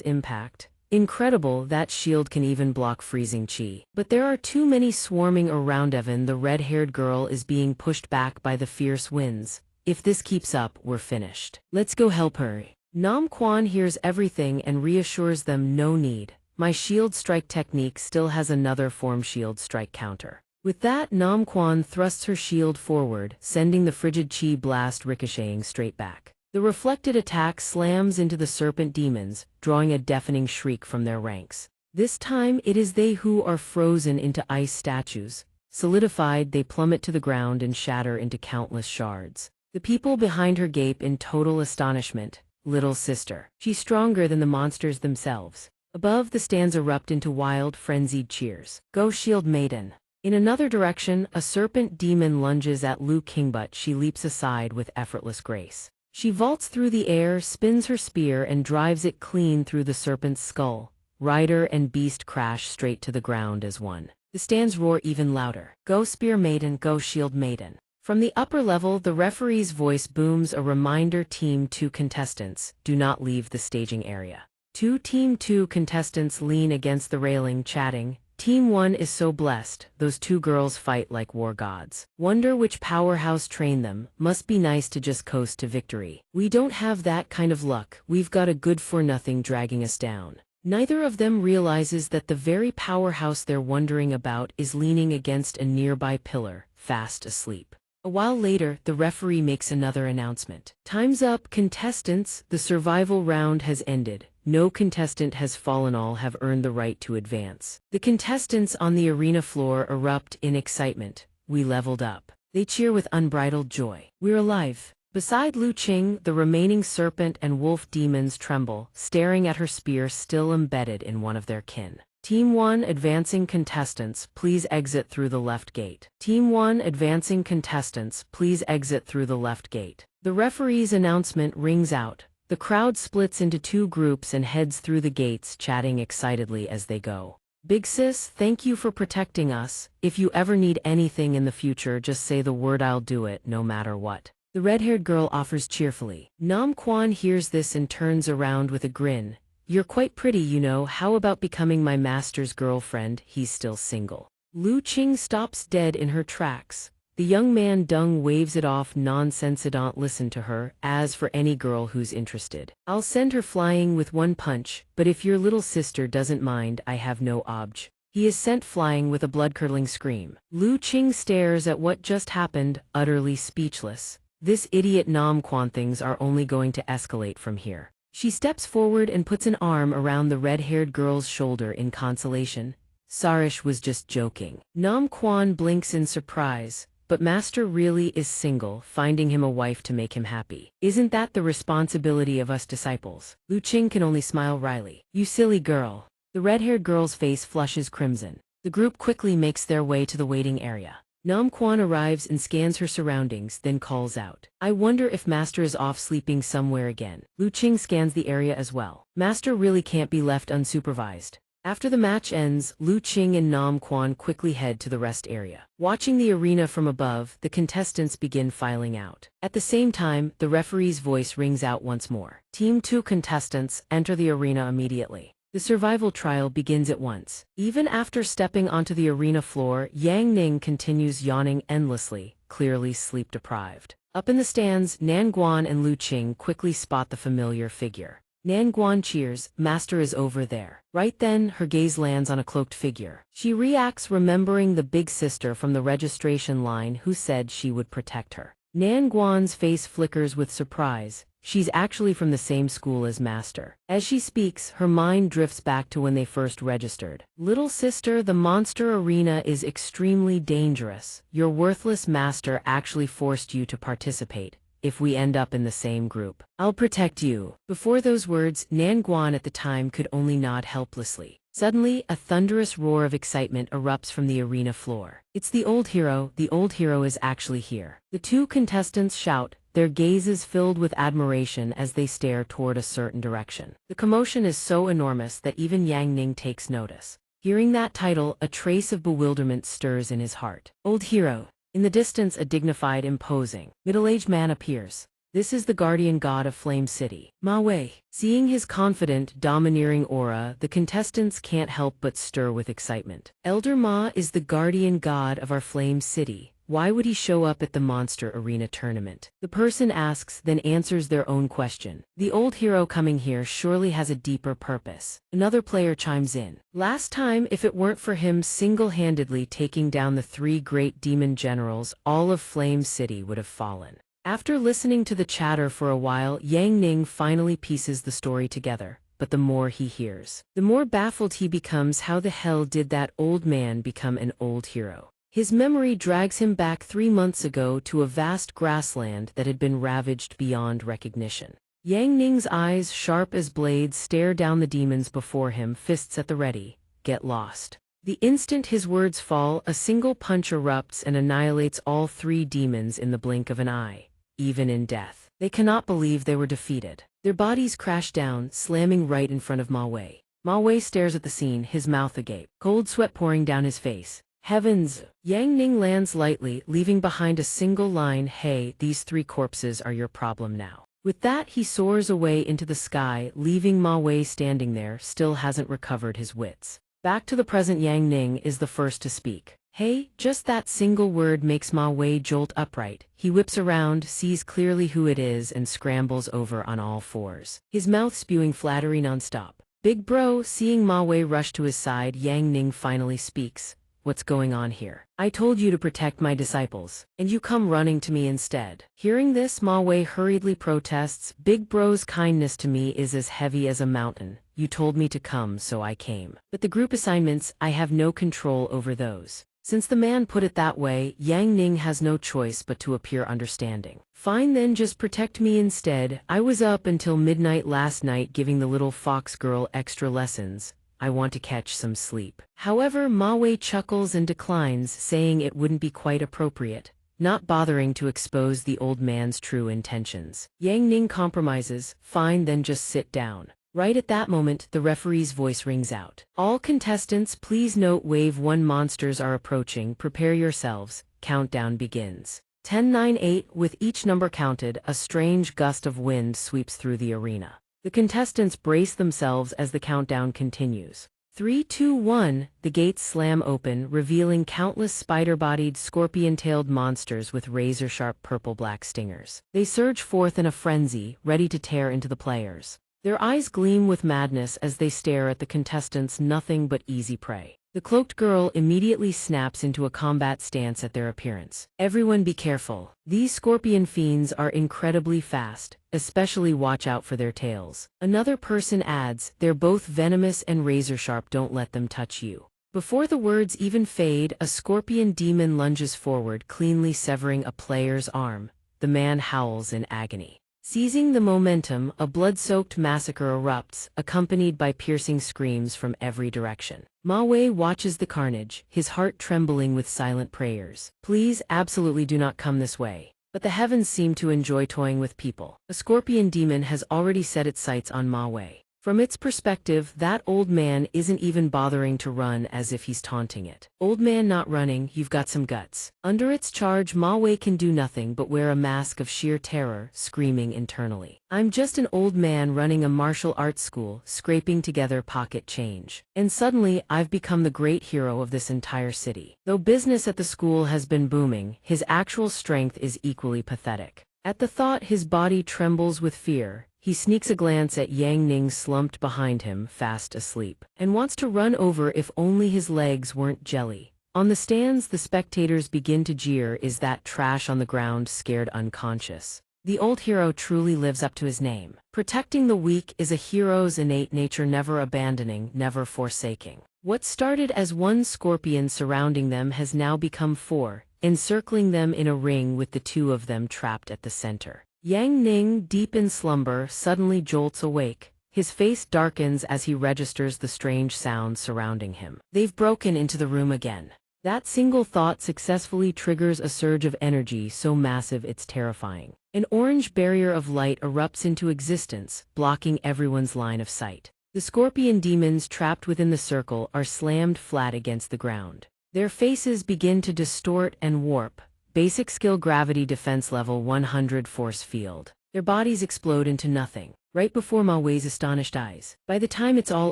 impact. Incredible, that shield can even block freezing chi. But there are too many swarming around. Evan, the red-haired girl, is being pushed back by the fierce winds. If this keeps up, we're finished. Let's go help her. Nam Quan hears everything and reassures them, no need. My shield strike technique still has another form shield strike counter. With that, Nam Quan thrusts her shield forward, sending the frigid chi blast ricocheting straight back. The reflected attack slams into the serpent demons, drawing a deafening shriek from their ranks. This time it is they who are frozen into ice statues. Solidified, they plummet to the ground and shatter into countless shards. The people behind her gape in total astonishment. Little sister. She's stronger than the monsters themselves. Above, the stands erupt into wild, frenzied cheers. Go shield maiden. In another direction, a serpent demon lunges at Lu King, but she leaps aside with effortless grace. She vaults through the air, spins her spear and drives it clean through the serpent's skull. Rider and beast crash straight to the ground as one. The stands roar even louder. Go spear maiden, go shield maiden. From the upper level, the referee's voice booms a reminder. Team 2 contestants, do not leave the staging area. Team 2 contestants lean against the railing, chatting. Team 1 is so blessed, those two girls fight like war gods. Wonder which powerhouse trained them, must be nice to just coast to victory. We don't have that kind of luck, we've got a good-for-nothing dragging us down. Neither of them realizes that the very powerhouse they're wondering about is leaning against a nearby pillar, fast asleep. A while later, the referee makes another announcement. Time's up, contestants, the survival round has ended. No contestant has fallen, all have earned the right to advance. The contestants on the arena floor erupt in excitement. We leveled up. They cheer with unbridled joy. We're alive. Beside Lu Qing, the remaining serpent and wolf demons tremble, staring at her spear still embedded in one of their kin. Team 1 advancing contestants, please exit through the left gate. Team 1 advancing contestants, please exit through the left gate. The referee's announcement rings out. The crowd splits into two groups and heads through the gates, chatting excitedly as they go. Big sis, thank you for protecting us. If you ever need anything in the future, just say the word, I'll do it, no matter what. The red-haired girl offers cheerfully. Nam Quan hears this and turns around with a grin. You're quite pretty, you know, how about becoming my master's girlfriend? He's still single. Lu Qing stops dead in her tracks. The young man Dung waves it off. Nonsense, don't listen to her. As for any girl who's interested, I'll send her flying with one punch, but if your little sister doesn't mind, I have no obj. He is sent flying with a blood-curdling scream. Lu Qing stares at what just happened, utterly speechless. This idiot Nam Quan, things are only going to escalate from here. She steps forward and puts an arm around the red-haired girl's shoulder in consolation. Sarish was just joking. Nam Quan blinks in surprise. But Master really is single, finding him a wife to make him happy. Isn't that the responsibility of us disciples? Lu Qing can only smile wryly. You silly girl. The red-haired girl's face flushes crimson. The group quickly makes their way to the waiting area. Nam Quan arrives and scans her surroundings, then calls out. I wonder if Master is off sleeping somewhere again. Lu Qing scans the area as well. Master really can't be left unsupervised. After the match ends, Lu Qing and Nam Quan quickly head to the rest area. Watching the arena from above, the contestants begin filing out. At the same time, the referee's voice rings out once more. Team 2 contestants, enter the arena immediately. The survival trial begins at once. Even after stepping onto the arena floor, Yang Ning continues yawning endlessly, clearly sleep-deprived. Up in the stands, Nan Guan and Lu Qing quickly spot the familiar figure. Nan Guan cheers, "Master is over there." Right then, her gaze lands on a cloaked figure. She reacts, remembering the big sister from the registration line who said she would protect her. Nan Guan's face flickers with surprise. She's actually from the same school as Master. As she speaks, her mind drifts back to when they first registered. "Little sister, the monster arena is extremely dangerous. Your worthless master actually forced you to participate. If we end up in the same group, I'll protect you." Before those words, Nan Guan at the time could only nod helplessly. Suddenly, a thunderous roar of excitement erupts from the arena floor. It's the old hero is actually here. The two contestants shout, their gazes filled with admiration as they stare toward a certain direction. The commotion is so enormous that even Yang Ning takes notice. Hearing that title, a trace of bewilderment stirs in his heart. Old hero. In the distance, a dignified, imposing, middle-aged man appears. This is the guardian god of Flame City, Ma Wei. Seeing his confident, domineering aura, the contestants can't help but stir with excitement. Elder Ma is the guardian god of our Flame City. Why would he show up at the Monster Arena tournament? The person asks, then answers their own question. The old hero coming here surely has a deeper purpose. Another player chimes in. Last time, if it weren't for him single-handedly taking down the 3 great demon generals, all of Flame City would have fallen. After listening to the chatter for a while, Yang Ning finally pieces the story together. But the more he hears, the more baffled he becomes. How the hell did that old man become an old hero? His memory drags him back 3 months ago to a vast grassland that had been ravaged beyond recognition. Yang Ning's eyes, sharp as blades, stare down the demons before him, fists at the ready. Get lost. The instant his words fall, a single punch erupts and annihilates all 3 demons in the blink of an eye. Even in death, they cannot believe they were defeated. Their bodies crash down, slamming right in front of Ma Wei. Ma Wei stares at the scene, his mouth agape, cold sweat pouring down his face. Heavens! Yang Ning lands lightly, leaving behind a single line, "Hey, these 3 corpses are your problem now." With that, he soars away into the sky, leaving Ma Wei standing there, still hasn't recovered his wits. Back to the present, Yang Ning is the first to speak. "Hey," just that single word makes Ma Wei jolt upright. He whips around, sees clearly who it is, and scrambles over on all 4s, his mouth spewing flattery nonstop. "Big bro," seeing Ma Wei rush to his side, Yang Ning finally speaks. "What's going on here? I told you to protect my disciples, and you come running to me instead." Hearing this, Ma Wei hurriedly protests, "Big bro's kindness to me is as heavy as a mountain. You told me to come, so I came. But the group assignments, I have no control over those." Since the man put it that way, Yang Ning has no choice but to appear understanding. "Fine then, just protect me instead. I was up until midnight last night giving the little fox girl extra lessons. I want to catch some sleep." However, Ma Wei chuckles and declines, saying it wouldn't be quite appropriate, not bothering to expose the old man's true intentions. Yang Ning compromises, "Fine then, just sit down." Right at that moment, the referee's voice rings out. "All contestants, please note Wave 1 monsters are approaching. Prepare yourselves. Countdown begins." 10, 9, 8, with each number counted, a strange gust of wind sweeps through the arena. The contestants brace themselves as the countdown continues. 3, 2, 1, the gates slam open, revealing countless spider-bodied, scorpion-tailed monsters with razor-sharp purple-black stingers. They surge forth in a frenzy, ready to tear into the players. Their eyes gleam with madness as they stare at the contestants, nothing but easy prey. The cloaked girl immediately snaps into a combat stance at their appearance. "Everyone be careful. These scorpion fiends are incredibly fast, especially watch out for their tails." Another person adds, "They're both venomous and razor-sharp, don't let them touch you." Before the words even fade, a scorpion demon lunges forward, cleanly severing a player's arm. The man howls in agony. Seizing the momentum, a blood-soaked massacre erupts, accompanied by piercing screams from every direction. Ma Wei watches the carnage, his heart trembling with silent prayers. "Please, absolutely do not come this way." But the heavens seem to enjoy toying with people. A scorpion demon has already set its sights on Ma Wei. From its perspective, that old man isn't even bothering to run as if he's taunting it. Old man not running, you've got some guts. Under its charge, Ma Wei can do nothing but wear a mask of sheer terror, screaming internally. I'm just an old man running a martial arts school, scraping together pocket change. And suddenly, I've become the great hero of this entire city. Though business at the school has been booming, his actual strength is equally pathetic. At the thought, his body trembles with fear. He sneaks a glance at Yang Ning slumped behind him, fast asleep, and wants to run over if only his legs weren't jelly. On the stands, the spectators begin to jeer, is that trash on the ground scared unconscious? The old hero truly lives up to his name. Protecting the weak is a hero's innate nature, never abandoning, never forsaking. What started as one scorpion surrounding them has now become four, encircling them in a ring with the two of them trapped at the center. Yang Ning, deep in slumber, suddenly jolts awake. His face darkens as he registers the strange sounds surrounding him. They've broken into the room again. That single thought successfully triggers a surge of energy so massive it's terrifying. An orange barrier of light erupts into existence, blocking everyone's line of sight. The scorpion demons trapped within the circle are slammed flat against the ground. Their faces begin to distort and warp. Basic skill, gravity defense level 100, force field. Their bodies explode into nothing, right before Ma Wei's astonished eyes. By the time it's all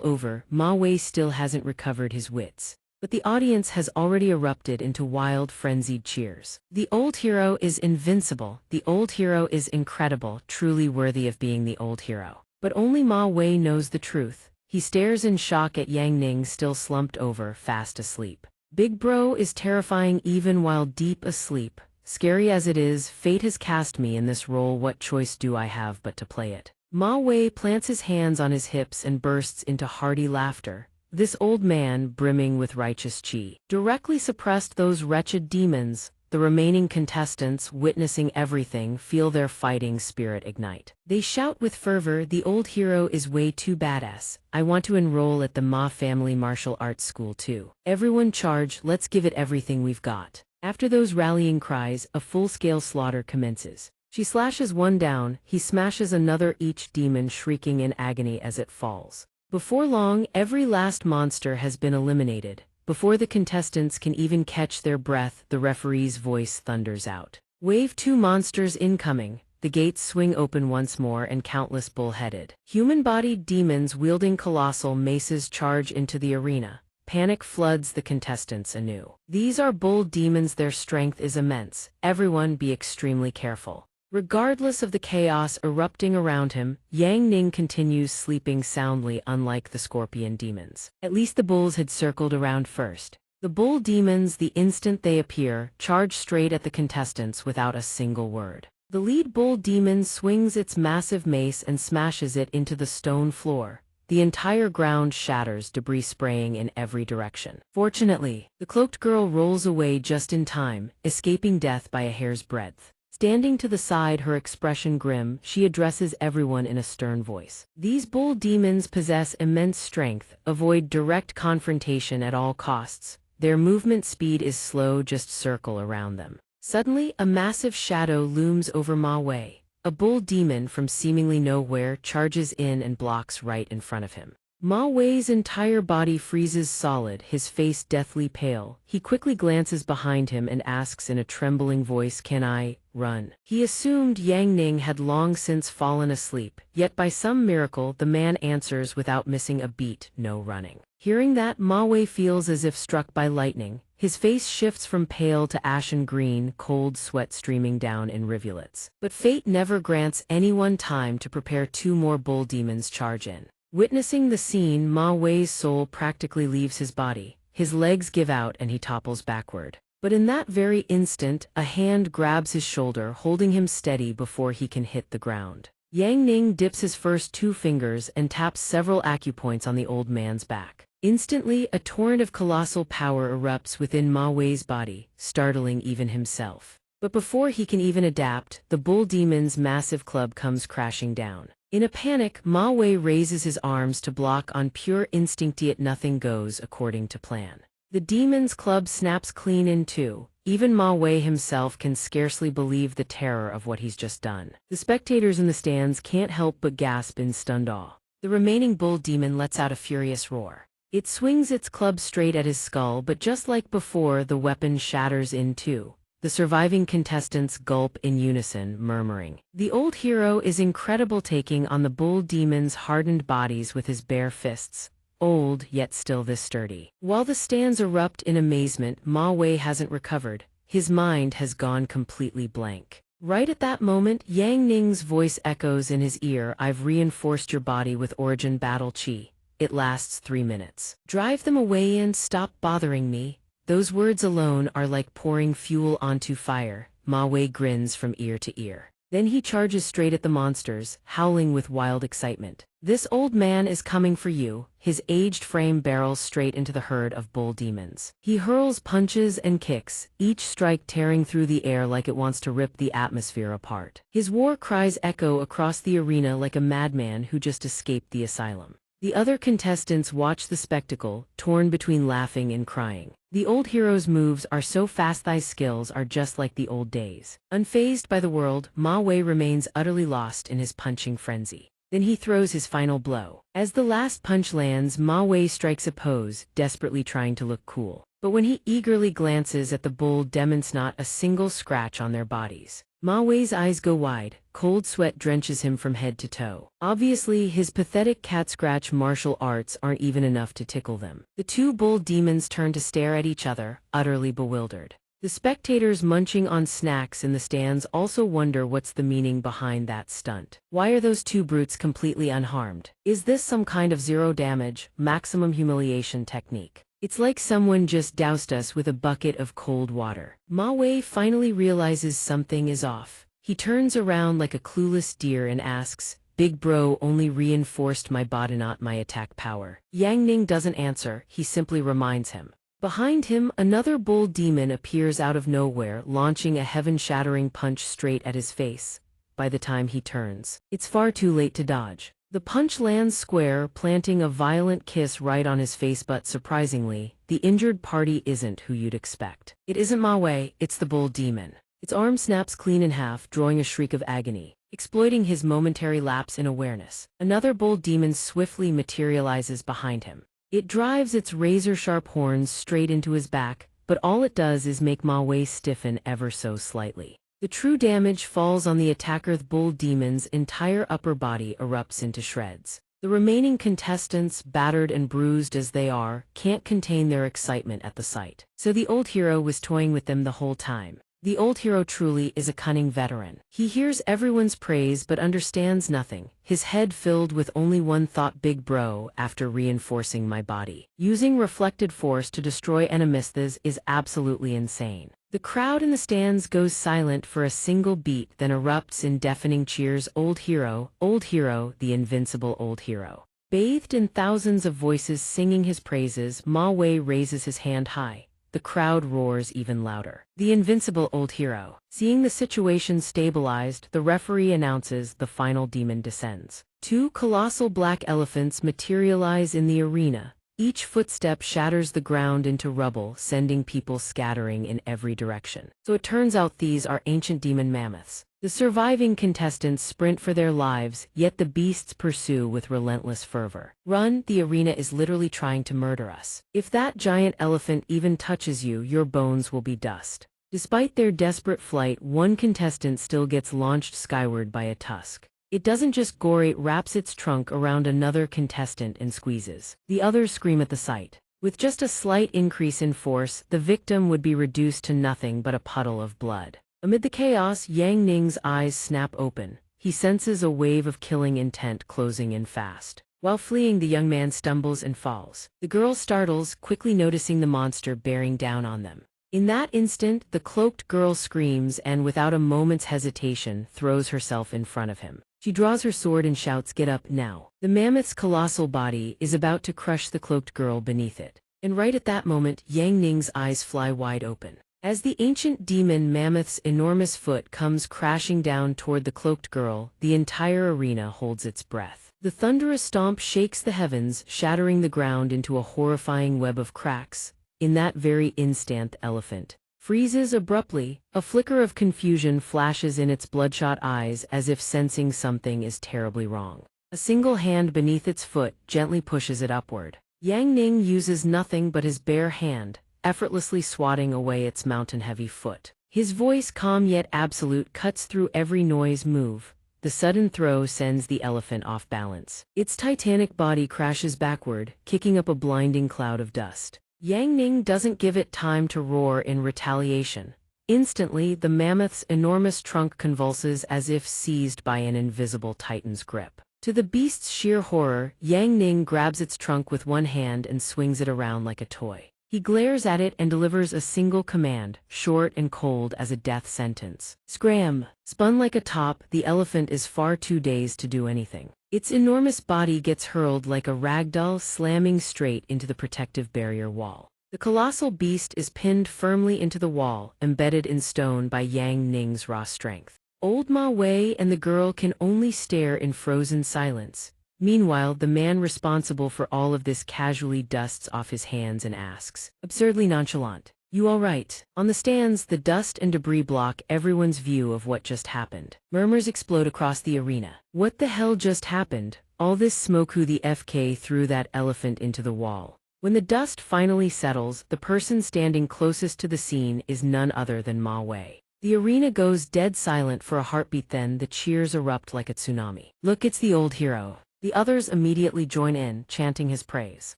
over, Ma Wei still hasn't recovered his wits. But the audience has already erupted into wild, frenzied cheers. The old hero is invincible. The old hero is incredible, truly worthy of being the old hero. But only Ma Wei knows the truth. He stares in shock at Yang Ning, still slumped over, fast asleep. Big Bro is terrifying even while deep asleep. Scary as it is, fate has cast me in this role. What choice do I have but to play it? Ma Wei plants his hands on his hips and bursts into hearty laughter. This old man, brimming with righteous chi, directly suppressed those wretched demons. The remaining contestants, witnessing everything, feel their fighting spirit ignite. They shout with fervor, the old hero is way too badass. I want to enroll at the Ma family martial arts school too. Everyone charge, let's give it everything we've got. After those rallying cries, a full-scale slaughter commences. She slashes one down, he smashes another, each demon shrieking in agony as it falls. Before long, every last monster has been eliminated. Before the contestants can even catch their breath, the referee's voice thunders out. Wave 2 monsters incoming. The gates swing open once more and countless bull-headed, human-bodied demons wielding colossal maces charge into the arena. Panic floods the contestants anew. These are bull demons, their strength is immense. Everyone be extremely careful. Regardless of the chaos erupting around him, Yang Ning continues sleeping soundly, unlike the scorpion demons. At least the bulls had circled around first. The bull demons, the instant they appear, charge straight at the contestants without a single word. The lead bull demon swings its massive mace and smashes it into the stone floor. The entire ground shatters, debris spraying in every direction. Fortunately, the cloaked girl rolls away just in time, escaping death by a hair's breadth. Standing to the side, her expression grim, she addresses everyone in a stern voice. These bull demons possess immense strength, avoid direct confrontation at all costs. Their movement speed is slow, just circle around them. Suddenly, a massive shadow looms over Ma Wei. A bull demon from seemingly nowhere charges in and blocks right in front of him. Ma Wei's entire body freezes solid, his face deathly pale. He quickly glances behind him and asks in a trembling voice, "Can I run?" He assumed Yang Ning had long since fallen asleep, yet by some miracle the man answers without missing a beat, "No running." Hearing that, Ma Wei feels as if struck by lightning. His face shifts from pale to ashen green, cold sweat streaming down in rivulets. But fate never grants anyone time to prepare. 2 more bull demons charge in. Witnessing the scene, Ma Wei's soul practically leaves his body. His legs give out and he topples backward. But in that very instant, a hand grabs his shoulder, holding him steady before he can hit the ground. Yang Ning dips his first 2 fingers and taps several acupoints on the old man's back. Instantly, a torrent of colossal power erupts within Ma Wei's body, startling even himself. But before he can even adapt, the bull demon's massive club comes crashing down. In a panic, Ma Wei raises his arms to block. On pure instinct, yet nothing goes according to plan. The demon's club snaps clean in two. Even Ma Wei himself can scarcely believe the terror of what he's just done. The spectators in the stands can't help but gasp in stunned awe. The remaining bull demon lets out a furious roar. It swings its club straight at his skull, but just like before, the weapon shatters in two. The surviving contestants gulp in unison, murmuring. The old hero is incredible, taking on the bull demon's hardened bodies with his bare fists. Old, yet still this sturdy. While the stands erupt in amazement, Ma Wei hasn't recovered. His mind has gone completely blank. Right at that moment, Yang Ning's voice echoes in his ear. I've reinforced your body with origin battle chi. It lasts 3 minutes. Drive them away and stop bothering me. Those words alone are like pouring fuel onto fire. Ma Wei grins from ear to ear. Then he charges straight at the monsters, howling with wild excitement. This old man is coming for you. His aged frame barrels straight into the herd of bull demons. He hurls punches and kicks, each strike tearing through the air like it wants to rip the atmosphere apart. His war cries echo across the arena like a madman who just escaped the asylum. The other contestants watch the spectacle, torn between laughing and crying. The old hero's moves are so fast, thy skills are just like the old days. Unfazed by the world, Ma Wei remains utterly lost in his punching frenzy. Then he throws his final blow. As the last punch lands, Ma Wei strikes a pose, desperately trying to look cool. But when he eagerly glances at the bull demons, not a single scratch on their bodies. Ma Wei's eyes go wide, cold sweat drenches him from head to toe. Obviously, his pathetic cat-scratch martial arts aren't even enough to tickle them. The two bull demons turn to stare at each other, utterly bewildered. The spectators munching on snacks in the stands also wonder what's the meaning behind that stunt. Why are those two brutes completely unharmed? Is this some kind of zero damage, maximum humiliation technique? It's like someone just doused us with a bucket of cold water. Ma Wei finally realizes something is off. He turns around like a clueless deer and asks, Big bro only reinforced my body, not my attack power. Yang Ning doesn't answer, he simply reminds him. Behind him, another bull demon appears out of nowhere, launching a heaven-shattering punch straight at his face. By the time he turns, it's far too late to dodge. The punch lands square, planting a violent kiss right on his face, but surprisingly, the injured party isn't who you'd expect. It isn't Ma Wei, it's the bull demon. Its arm snaps clean in half, drawing a shriek of agony. Exploiting his momentary lapse in awareness, another bull demon swiftly materializes behind him. It drives its razor-sharp horns straight into his back, but all it does is make Ma Wei stiffen ever so slightly. The true damage falls on the attacker. The bull demon's entire upper body erupts into shreds. The remaining contestants, battered and bruised as they are, can't contain their excitement at the sight. So the old hero was toying with them the whole time. The old hero truly is a cunning veteran. He hears everyone's praise but understands nothing, his head filled with only one thought: big bro, after reinforcing my body. Using reflected force to destroy enemies is absolutely insane. The crowd in the stands goes silent for a single beat, then erupts in deafening cheers. Old hero, the invincible old hero. Bathed in thousands of voices singing his praises, Ma Wei raises his hand high. The crowd roars even louder. The invincible old hero. Seeing the situation stabilized, the referee announces the final demon descends. Two colossal black elephants materialize in the arena. Each footstep shatters the ground into rubble, sending people scattering in every direction. So it turns out these are ancient demon mammoths. The surviving contestants sprint for their lives, yet the beasts pursue with relentless fervor. Run, the arena is literally trying to murder us. If that giant elephant even touches you, your bones will be dust. Despite their desperate flight, one contestant still gets launched skyward by a tusk. It doesn't just gore, it wraps its trunk around another contestant and squeezes. The others scream at the sight. With just a slight increase in force, the victim would be reduced to nothing but a puddle of blood. Amid the chaos, Yang Ning's eyes snap open. He senses a wave of killing intent closing in fast. While fleeing, the young man stumbles and falls. The girl startles, quickly noticing the monster bearing down on them. In that instant, the cloaked girl screams and, without a moment's hesitation, throws herself in front of him. She draws her sword and shouts, "Get up now." The mammoth's colossal body is about to crush the cloaked girl beneath it. And right at that moment, Yang Ning's eyes fly wide open. As the ancient demon mammoth's enormous foot comes crashing down toward the cloaked girl, the entire arena holds its breath. The thunderous stomp shakes the heavens, shattering the ground into a horrifying web of cracks. In that very instant, the elephant freezes abruptly. A flicker of confusion flashes in its bloodshot eyes, as if sensing something is terribly wrong. A single hand beneath its foot gently pushes it upward. Yang Ning uses nothing but his bare hand, effortlessly swatting away its mountain-heavy foot. His voice, calm yet absolute, cuts through every noise move. The sudden throw sends the elephant off balance. Its titanic body crashes backward, kicking up a blinding cloud of dust. Yang Ning doesn't give it time to roar in retaliation. Instantly, the mammoth's enormous trunk convulses as if seized by an invisible titan's grip. To the beast's sheer horror, Yang Ning grabs its trunk with one hand and swings it around like a toy. He glares at it and delivers a single command, short and cold as a death sentence. Scram! Spun like a top, the elephant is far too dazed to do anything. Its enormous body gets hurled like a ragdoll, slamming straight into the protective barrier wall. The colossal beast is pinned firmly into the wall, embedded in stone by Yang Ning's raw strength. Old Ma Wei and the girl can only stare in frozen silence. Meanwhile, the man responsible for all of this casually dusts off his hands and asks, absurdly nonchalant, "You all right?" On the stands, the dust and debris block everyone's view of what just happened. Murmurs explode across the arena. What the hell just happened? All this smoke, who the FK threw that elephant into the wall? When the dust finally settles, the person standing closest to the scene is none other than Ma Wei. The arena goes dead silent for a heartbeat, then the cheers erupt like a tsunami. "Look, it's the old hero." The others immediately join in, chanting his praise.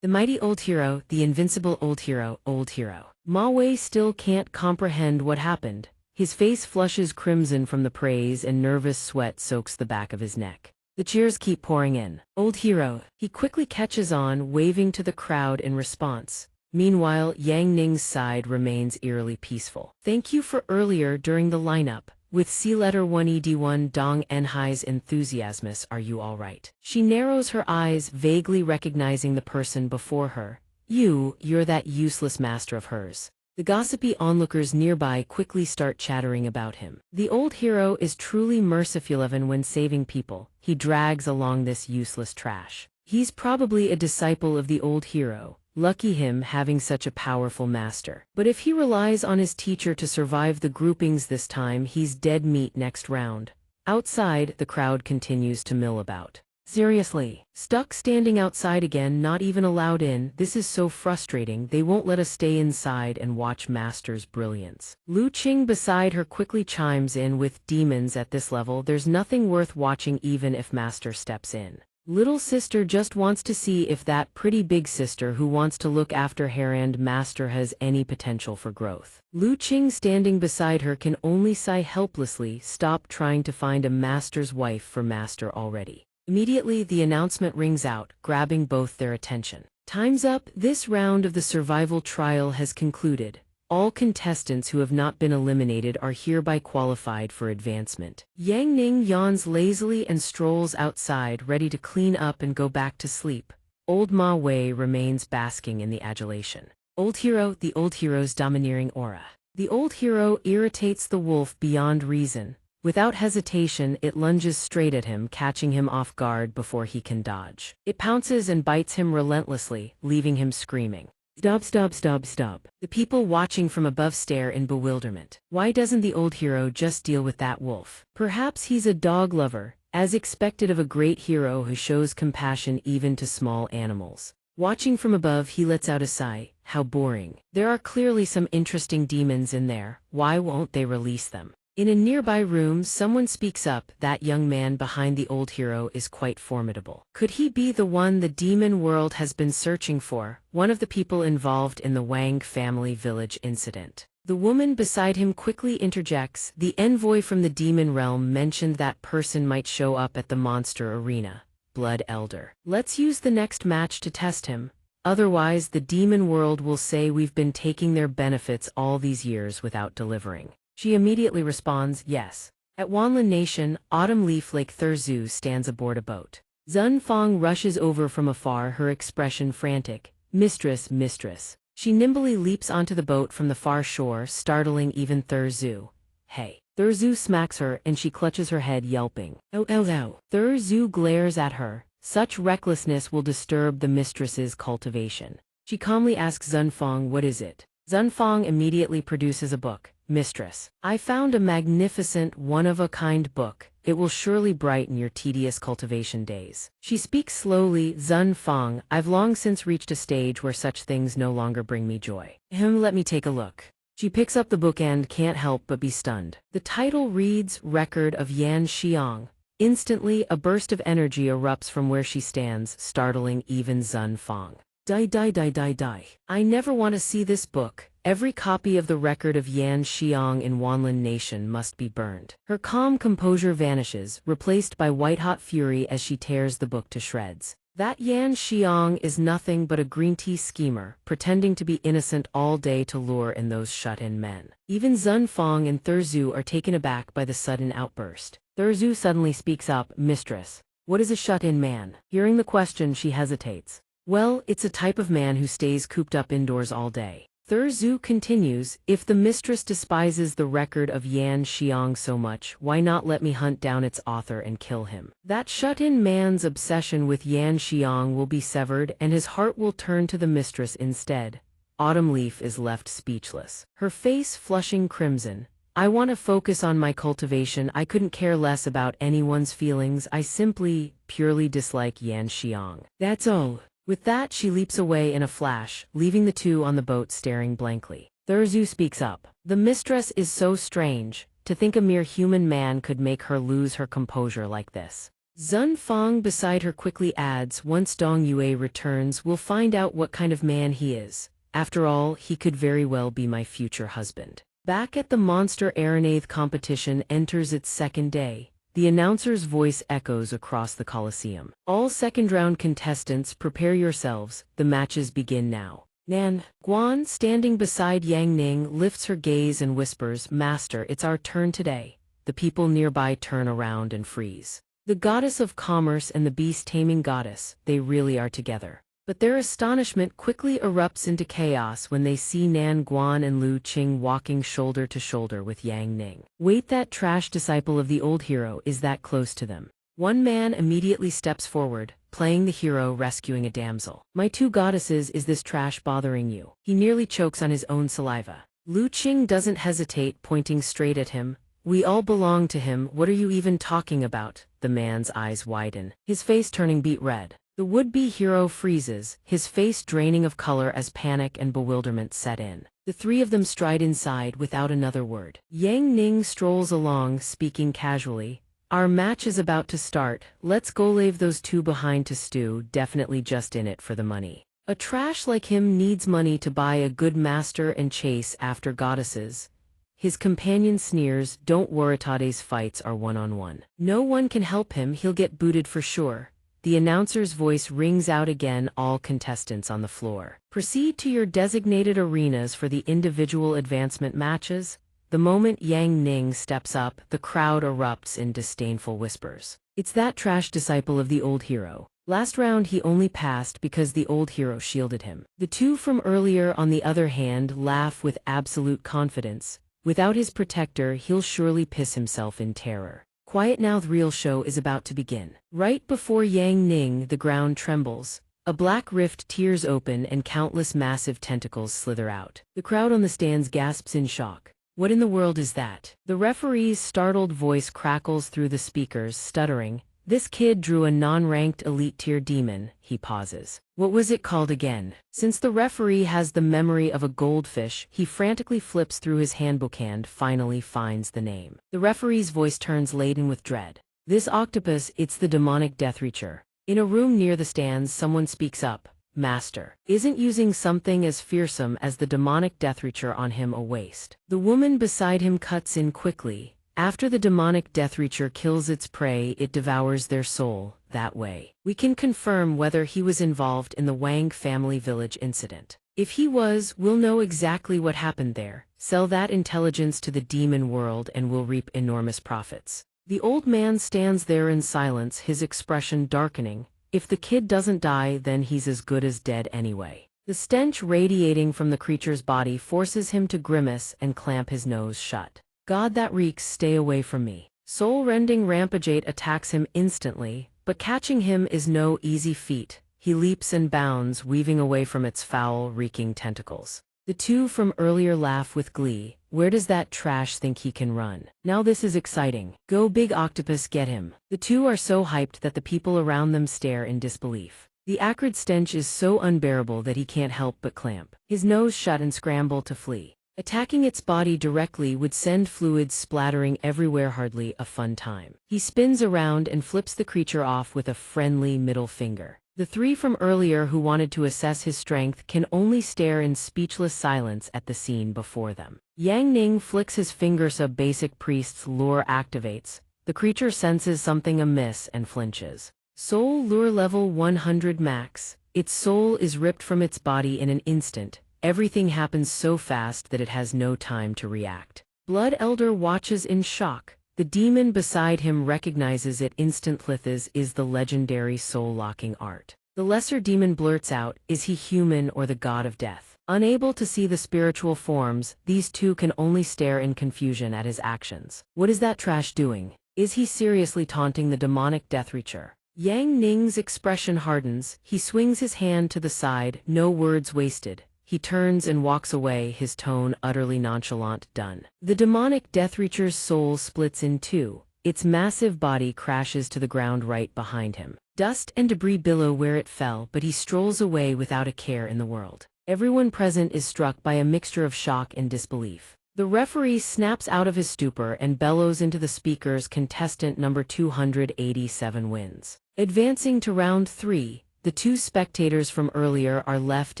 "The mighty old hero, the invincible old hero, old hero." Ma Wei still can't comprehend what happened. His face flushes crimson from the praise and nervous sweat soaks the back of his neck. The cheers keep pouring in. "Old hero." He quickly catches on, waving to the crowd in response. Meanwhile, Yang Ning's side remains eerily peaceful. "Thank you for earlier during the lineup. With C-1ED1 Dong Enhai's enthusiasmus, are you all right?" She narrows her eyes, vaguely recognizing the person before her. You're that useless master of hers." The gossipy onlookers nearby quickly start chattering about him. The old hero is truly merciful even when saving people. He drags along this useless trash. He's probably a disciple of the old hero. Lucky him, having such a powerful master. But if he relies on his teacher to survive the groupings this time, he's dead meat next round. Outside, the crowd continues to mill about. "Seriously? Stuck standing outside again, not even allowed in? This is so frustrating. They won't let us stay inside and watch Master's brilliance." Lu Qing beside her quickly chimes in with, "Demons at this level, there's nothing worth watching even if Master steps in. Little sister just wants to see if that pretty big sister who wants to look after her and Master has any potential for growth." Lu Qing standing beside her can only sigh helplessly. "Stop trying to find a Master's wife for Master already." Immediately, the announcement rings out, grabbing both their attention. "Time's up. This round of the survival trial has concluded. All contestants who have not been eliminated are hereby qualified for advancement." Yang Ning yawns lazily and strolls outside, ready to clean up and go back to sleep. Old Ma Wei remains basking in the adulation. "Old hero," the old hero's domineering aura. The old hero irritates the wolf beyond reason. Without hesitation, it lunges straight at him, catching him off guard before he can dodge. It pounces and bites him relentlessly, leaving him screaming. "Stop, stop, stop, stop." The people watching from above stare in bewilderment. Why doesn't the old hero just deal with that wolf? Perhaps he's a dog lover, as expected of a great hero who shows compassion even to small animals. Watching from above, he lets out a sigh. How boring. There are clearly some interesting demons in there. Why won't they release them? In a nearby room, someone speaks up. That young man behind the old hero is quite formidable. Could he be the one the demon world has been searching for? One of the people involved in the Wang family village incident. The woman beside him quickly interjects. The envoy from the demon realm mentioned that person might show up at the monster arena. Blood Elder. Let's use the next match to test him. Otherwise, the demon world will say we've been taking their benefits all these years without delivering. She immediately responds, yes. At Wanlin Nation, Autumn Leaf Lake Thurzu stands aboard a boat. Zun Fong rushes over from afar, her expression frantic. Mistress, mistress. She nimbly leaps onto the boat from the far shore, startling even Thurzu. Hey. Thurzu smacks her and she clutches her head, yelping. Oh, oh, oh. Thurzu glares at her. Such recklessness will disturb the mistress's cultivation. She calmly asks Zunfong, what is it? Zunfong immediately produces a book. Mistress, I found a magnificent, one-of-a-kind book. It will surely brighten your tedious cultivation days. She speaks slowly, Zun Fang, I've long since reached a stage where such things no longer bring me joy. Let me take a look. She picks up the book and can't help but be stunned. The title reads, Record of Yan Xiang. Instantly, a burst of energy erupts from where she stands, startling even Zun Fang. Die. I never want to see this book. Every copy of the record of Yan Xiang in Wanlin Nation must be burned. Her calm composure vanishes, replaced by white-hot fury as she tears the book to shreds. That Yan Xiang is nothing but a green tea schemer, pretending to be innocent all day to lure in those shut-in men. Even Zun Fang and Thurzu are taken aback by the sudden outburst. Thurzu suddenly speaks up, Mistress, what is a shut-in man? Hearing the question, she hesitates. Well, it's a type of man who stays cooped up indoors all day. Thurzu continues, if the mistress despises the record of Yan Xiang so much, why not let me hunt down its author and kill him? That shut-in man's obsession with Yan Xiang will be severed and his heart will turn to the mistress instead. Autumn Leaf is left speechless, her face flushing crimson. I want to focus on my cultivation. I couldn't care less about anyone's feelings. I simply, purely dislike Yan Xiang. That's all. With that, she leaps away in a flash, leaving the two on the boat staring blankly. Thurzu speaks up. The mistress is so strange. To think a mere human man could make her lose her composure like this. Zun Fang beside her quickly adds, once Donghua returns, we'll find out what kind of man he is. After all, he could very well be my future husband. Back at the Monster Aranathe competition enters its second day. The announcer's voice echoes across the Coliseum. All second-round contestants, prepare yourselves. The matches begin now. Nan Guan, standing beside Yang Ning, lifts her gaze and whispers, Master, it's our turn today. The people nearby turn around and freeze. The goddess of commerce and the beast-taming goddess, they really are together. But their astonishment quickly erupts into chaos when they see Nan Guan and Lu Qing walking shoulder to shoulder with Yang Ning. Wait, that trash disciple of the old hero is that close to them. One man immediately steps forward, playing the hero rescuing a damsel. My two goddesses, is this trash bothering you? He nearly chokes on his own saliva. Lu Qing doesn't hesitate, pointing straight at him. We all belong to him, what are you even talking about? The man's eyes widen, his face turning beet red. The would-be hero freezes, his face draining of color as panic and bewilderment set in. The three of them stride inside without another word. Yang Ning strolls along, speaking casually. Our match is about to start, let's go leave those two behind to stew, definitely just in it for the money. A trash like him needs money to buy a good master and chase after goddesses. His companion sneers, don't worry, Tade's fights are one-on-one. No one can help him, he'll get booted for sure. The announcer's voice rings out again, all contestants on the floor. Proceed to your designated arenas for the individual advancement matches. The moment Yang Ning steps up, the crowd erupts in disdainful whispers. It's that trash disciple of the old hero. Last round he only passed because the old hero shielded him. The two from earlier, on the other hand, laugh with absolute confidence. Without his protector, he'll surely piss himself in terror. Quiet now, the real show is about to begin. Right before Yang Ning, the ground trembles. A black rift tears open and countless massive tentacles slither out. The crowd on the stands gasps in shock. What in the world is that? The referee's startled voice crackles through the speakers, stuttering. This kid drew a non-ranked elite-tier demon, he pauses. What was it called again? Since the referee has the memory of a goldfish, he frantically flips through his handbook and finally finds the name. The referee's voice turns laden with dread. This octopus, it's the demonic Death Reacher. In a room near the stands, someone speaks up. Master, isn't using something as fearsome as the demonic Death Reacher on him a waste? The woman beside him cuts in quickly. After the demonic Death Reacher kills its prey, it devours their soul. That way, we can confirm whether he was involved in the Wang family village incident. If he was, we'll know exactly what happened there, sell that intelligence to the demon world and we'll reap enormous profits. The old man stands there in silence, his expression darkening. If the kid doesn't die, then he's as good as dead anyway. The stench radiating from the creature's body forces him to grimace and clamp his nose shut. God, that reeks, stay away from me. Soul-rending Rampagate attacks him instantly, but catching him is no easy feat. He leaps and bounds, weaving away from its foul, reeking tentacles. The two from earlier laugh with glee. Where does that trash think he can run? Now this is exciting. Go big octopus, get him. The two are so hyped that the people around them stare in disbelief. The acrid stench is so unbearable that he can't help but clamp his nose shut and scramble to flee. Attacking its body directly would send fluids splattering everywhere, hardly a fun time. He spins around and flips the creature off with a friendly middle finger. The three from earlier who wanted to assess his strength can only stare in speechless silence at the scene before them. Yang Ning flicks his finger. Basic priest's lure activates. The creature senses something amiss and flinches. Soul lure level 100 max. Its soul is ripped from its body in an instant. Everything happens so fast that it has no time to react. Blood Elder watches in shock. The demon beside him recognizes it instantly. This is the legendary soul-locking art. The lesser demon blurts out, is he human or the god of death? Unable to see the spiritual forms, these two can only stare in confusion at his actions. What is that trash doing? Is he seriously taunting the demonic Death Reacher? Yang Ning's expression hardens. He swings his hand to the side, no words wasted. He turns and walks away, his tone utterly nonchalant. Done. The demonic Death Reacher's soul splits in two. Its massive body crashes to the ground right behind him. Dust and debris billow where it fell, but he strolls away without a care in the world. Everyone present is struck by a mixture of shock and disbelief. The referee snaps out of his stupor and bellows into the speakers, contestant number 287 wins. Advancing to round 3. The two spectators from earlier are left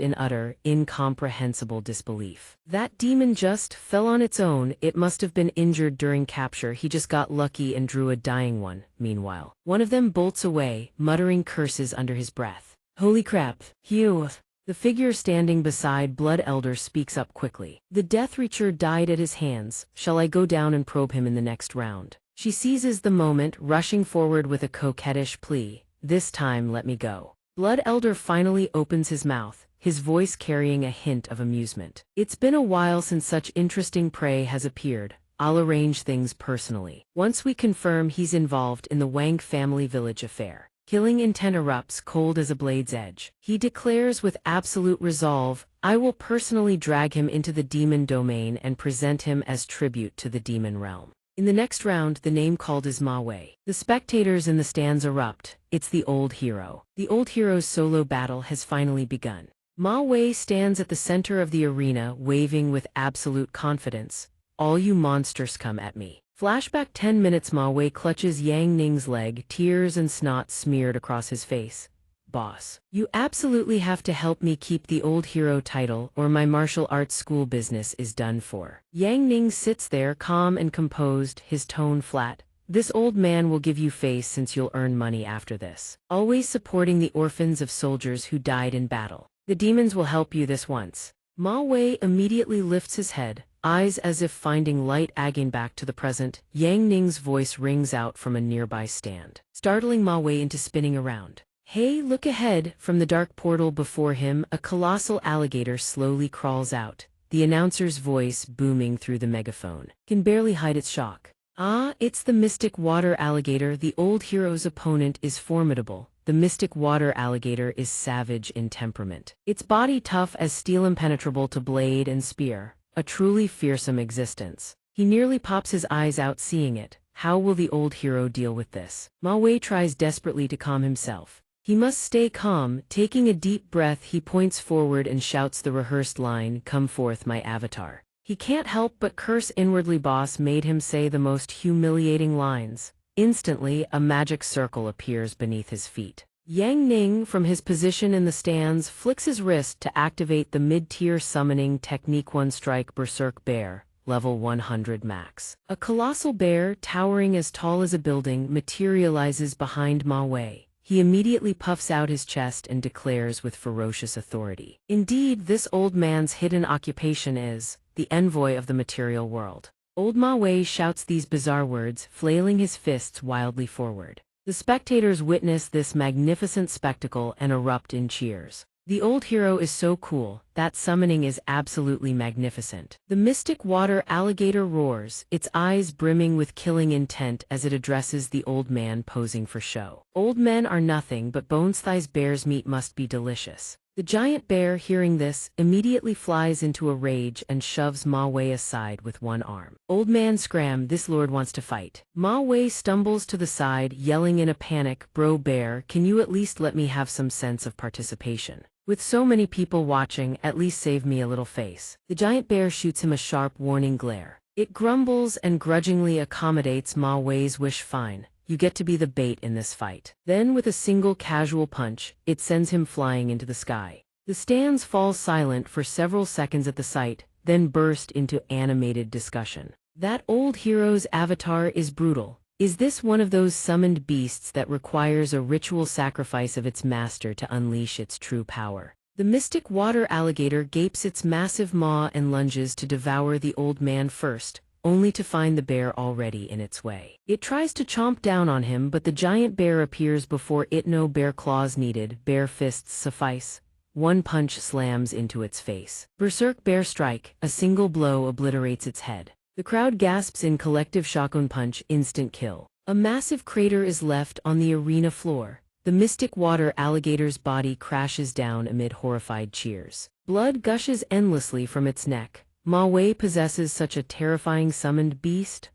in utter, incomprehensible disbelief. That demon just fell on its own. It must have been injured during capture. He just got lucky and drew a dying one. Meanwhile, one of them bolts away, muttering curses under his breath. Holy crap, Hugh! The figure standing beside Blood Elder speaks up quickly. The Death Reacher died at his hands. Shall I go down and probe him in the next round? She seizes the moment, rushing forward with a coquettish plea. This time let me go. Blood Elder finally opens his mouth, his voice carrying a hint of amusement. It's been a while since such interesting prey has appeared. I'll arrange things personally. Once we confirm he's involved in the Wang family village affair. Killing intent erupts cold as a blade's edge. He declares with absolute resolve, I will personally drag him into the demon domain and present him as tribute to the demon realm. In the next round, the name called is Ma Wei. The spectators in the stands erupt. It's the old hero. The old hero's solo battle has finally begun. Ma Wei stands at the center of the arena, waving with absolute confidence. All you monsters come at me. Flashback 10 minutes. Ma Wei clutches Yang Ning's leg, tears and snot smeared across his face. Boss, you absolutely have to help me keep the old hero title or my martial arts school business is done for. Yang Ning sits there calm and composed, his tone flat. This old man will give you face since you'll earn money after this. Always supporting the orphans of soldiers who died in battle. The demons will help you this once. Ma Wei immediately lifts his head, eyes as if finding light. Again back to the present, Yang Ning's voice rings out from a nearby stand, startling Ma Wei into spinning around. Hey, look ahead! From the dark portal before him, a colossal alligator slowly crawls out, the announcer's voice booming through the megaphone. Can barely hide its shock. Ah, it's the mystic water alligator. The old hero's opponent is formidable. The mystic water alligator is savage in temperament. Its body tough as steel, impenetrable to blade and spear. A truly fearsome existence. He nearly pops his eyes out seeing it. How will the old hero deal with this? Ma Wei tries desperately to calm himself. He must stay calm. Taking a deep breath, he points forward and shouts the rehearsed line, "Come forth, my avatar." He can't help but curse inwardly. Boss made him say the most humiliating lines. Instantly, a magic circle appears beneath his feet. Yang Ning, from his position in the stands, flicks his wrist to activate the mid-tier summoning technique. One strike Berserk Bear, level 100 max. A colossal bear, towering as tall as a building, materializes behind Ma Wei. He immediately puffs out his chest and declares with ferocious authority. Indeed, this old man's hidden occupation is the envoy of the material world. Old Ma Wei shouts these bizarre words, flailing his fists wildly forward. The spectators witness this magnificent spectacle and erupt in cheers. The old hero is so cool, that summoning is absolutely magnificent. The mystic water alligator roars, its eyes brimming with killing intent as it addresses the old man posing for show. Old men are nothing but bones. Thighs. Bear's meat must be delicious. The giant bear, hearing this, immediately flies into a rage and shoves Ma Wei aside with one arm. Old man scram, this lord wants to fight. Ma Wei stumbles to the side, yelling in a panic, bro bear, can you at least let me have some sense of participation? With so many people watching, at least save me a little face. The giant bear shoots him a sharp warning glare. It grumbles and grudgingly accommodates Ma Wei's wish. Fine, you get to be the bait in this fight. Then with a single casual punch, it sends him flying into the sky. The stands fall silent for several seconds at the sight, then burst into animated discussion. That old hero's avatar is brutal. Is this one of those summoned beasts that requires a ritual sacrifice of its master to unleash its true power? The mystic water alligator gapes its massive maw and lunges to devour the old man first, only to find the bear already in its way. It tries to chomp down on him, but the giant bear appears before it. No bear claws needed, bear fists suffice. One punch slams into its face. Berserk bear strike, a single blow obliterates its head. The crowd gasps in collective shotgun punch, instant kill. A massive crater is left on the arena floor. The mystic water alligator's body crashes down amid horrified cheers. Blood gushes endlessly from its neck. Ma Wei possesses such a terrifying summoned beast?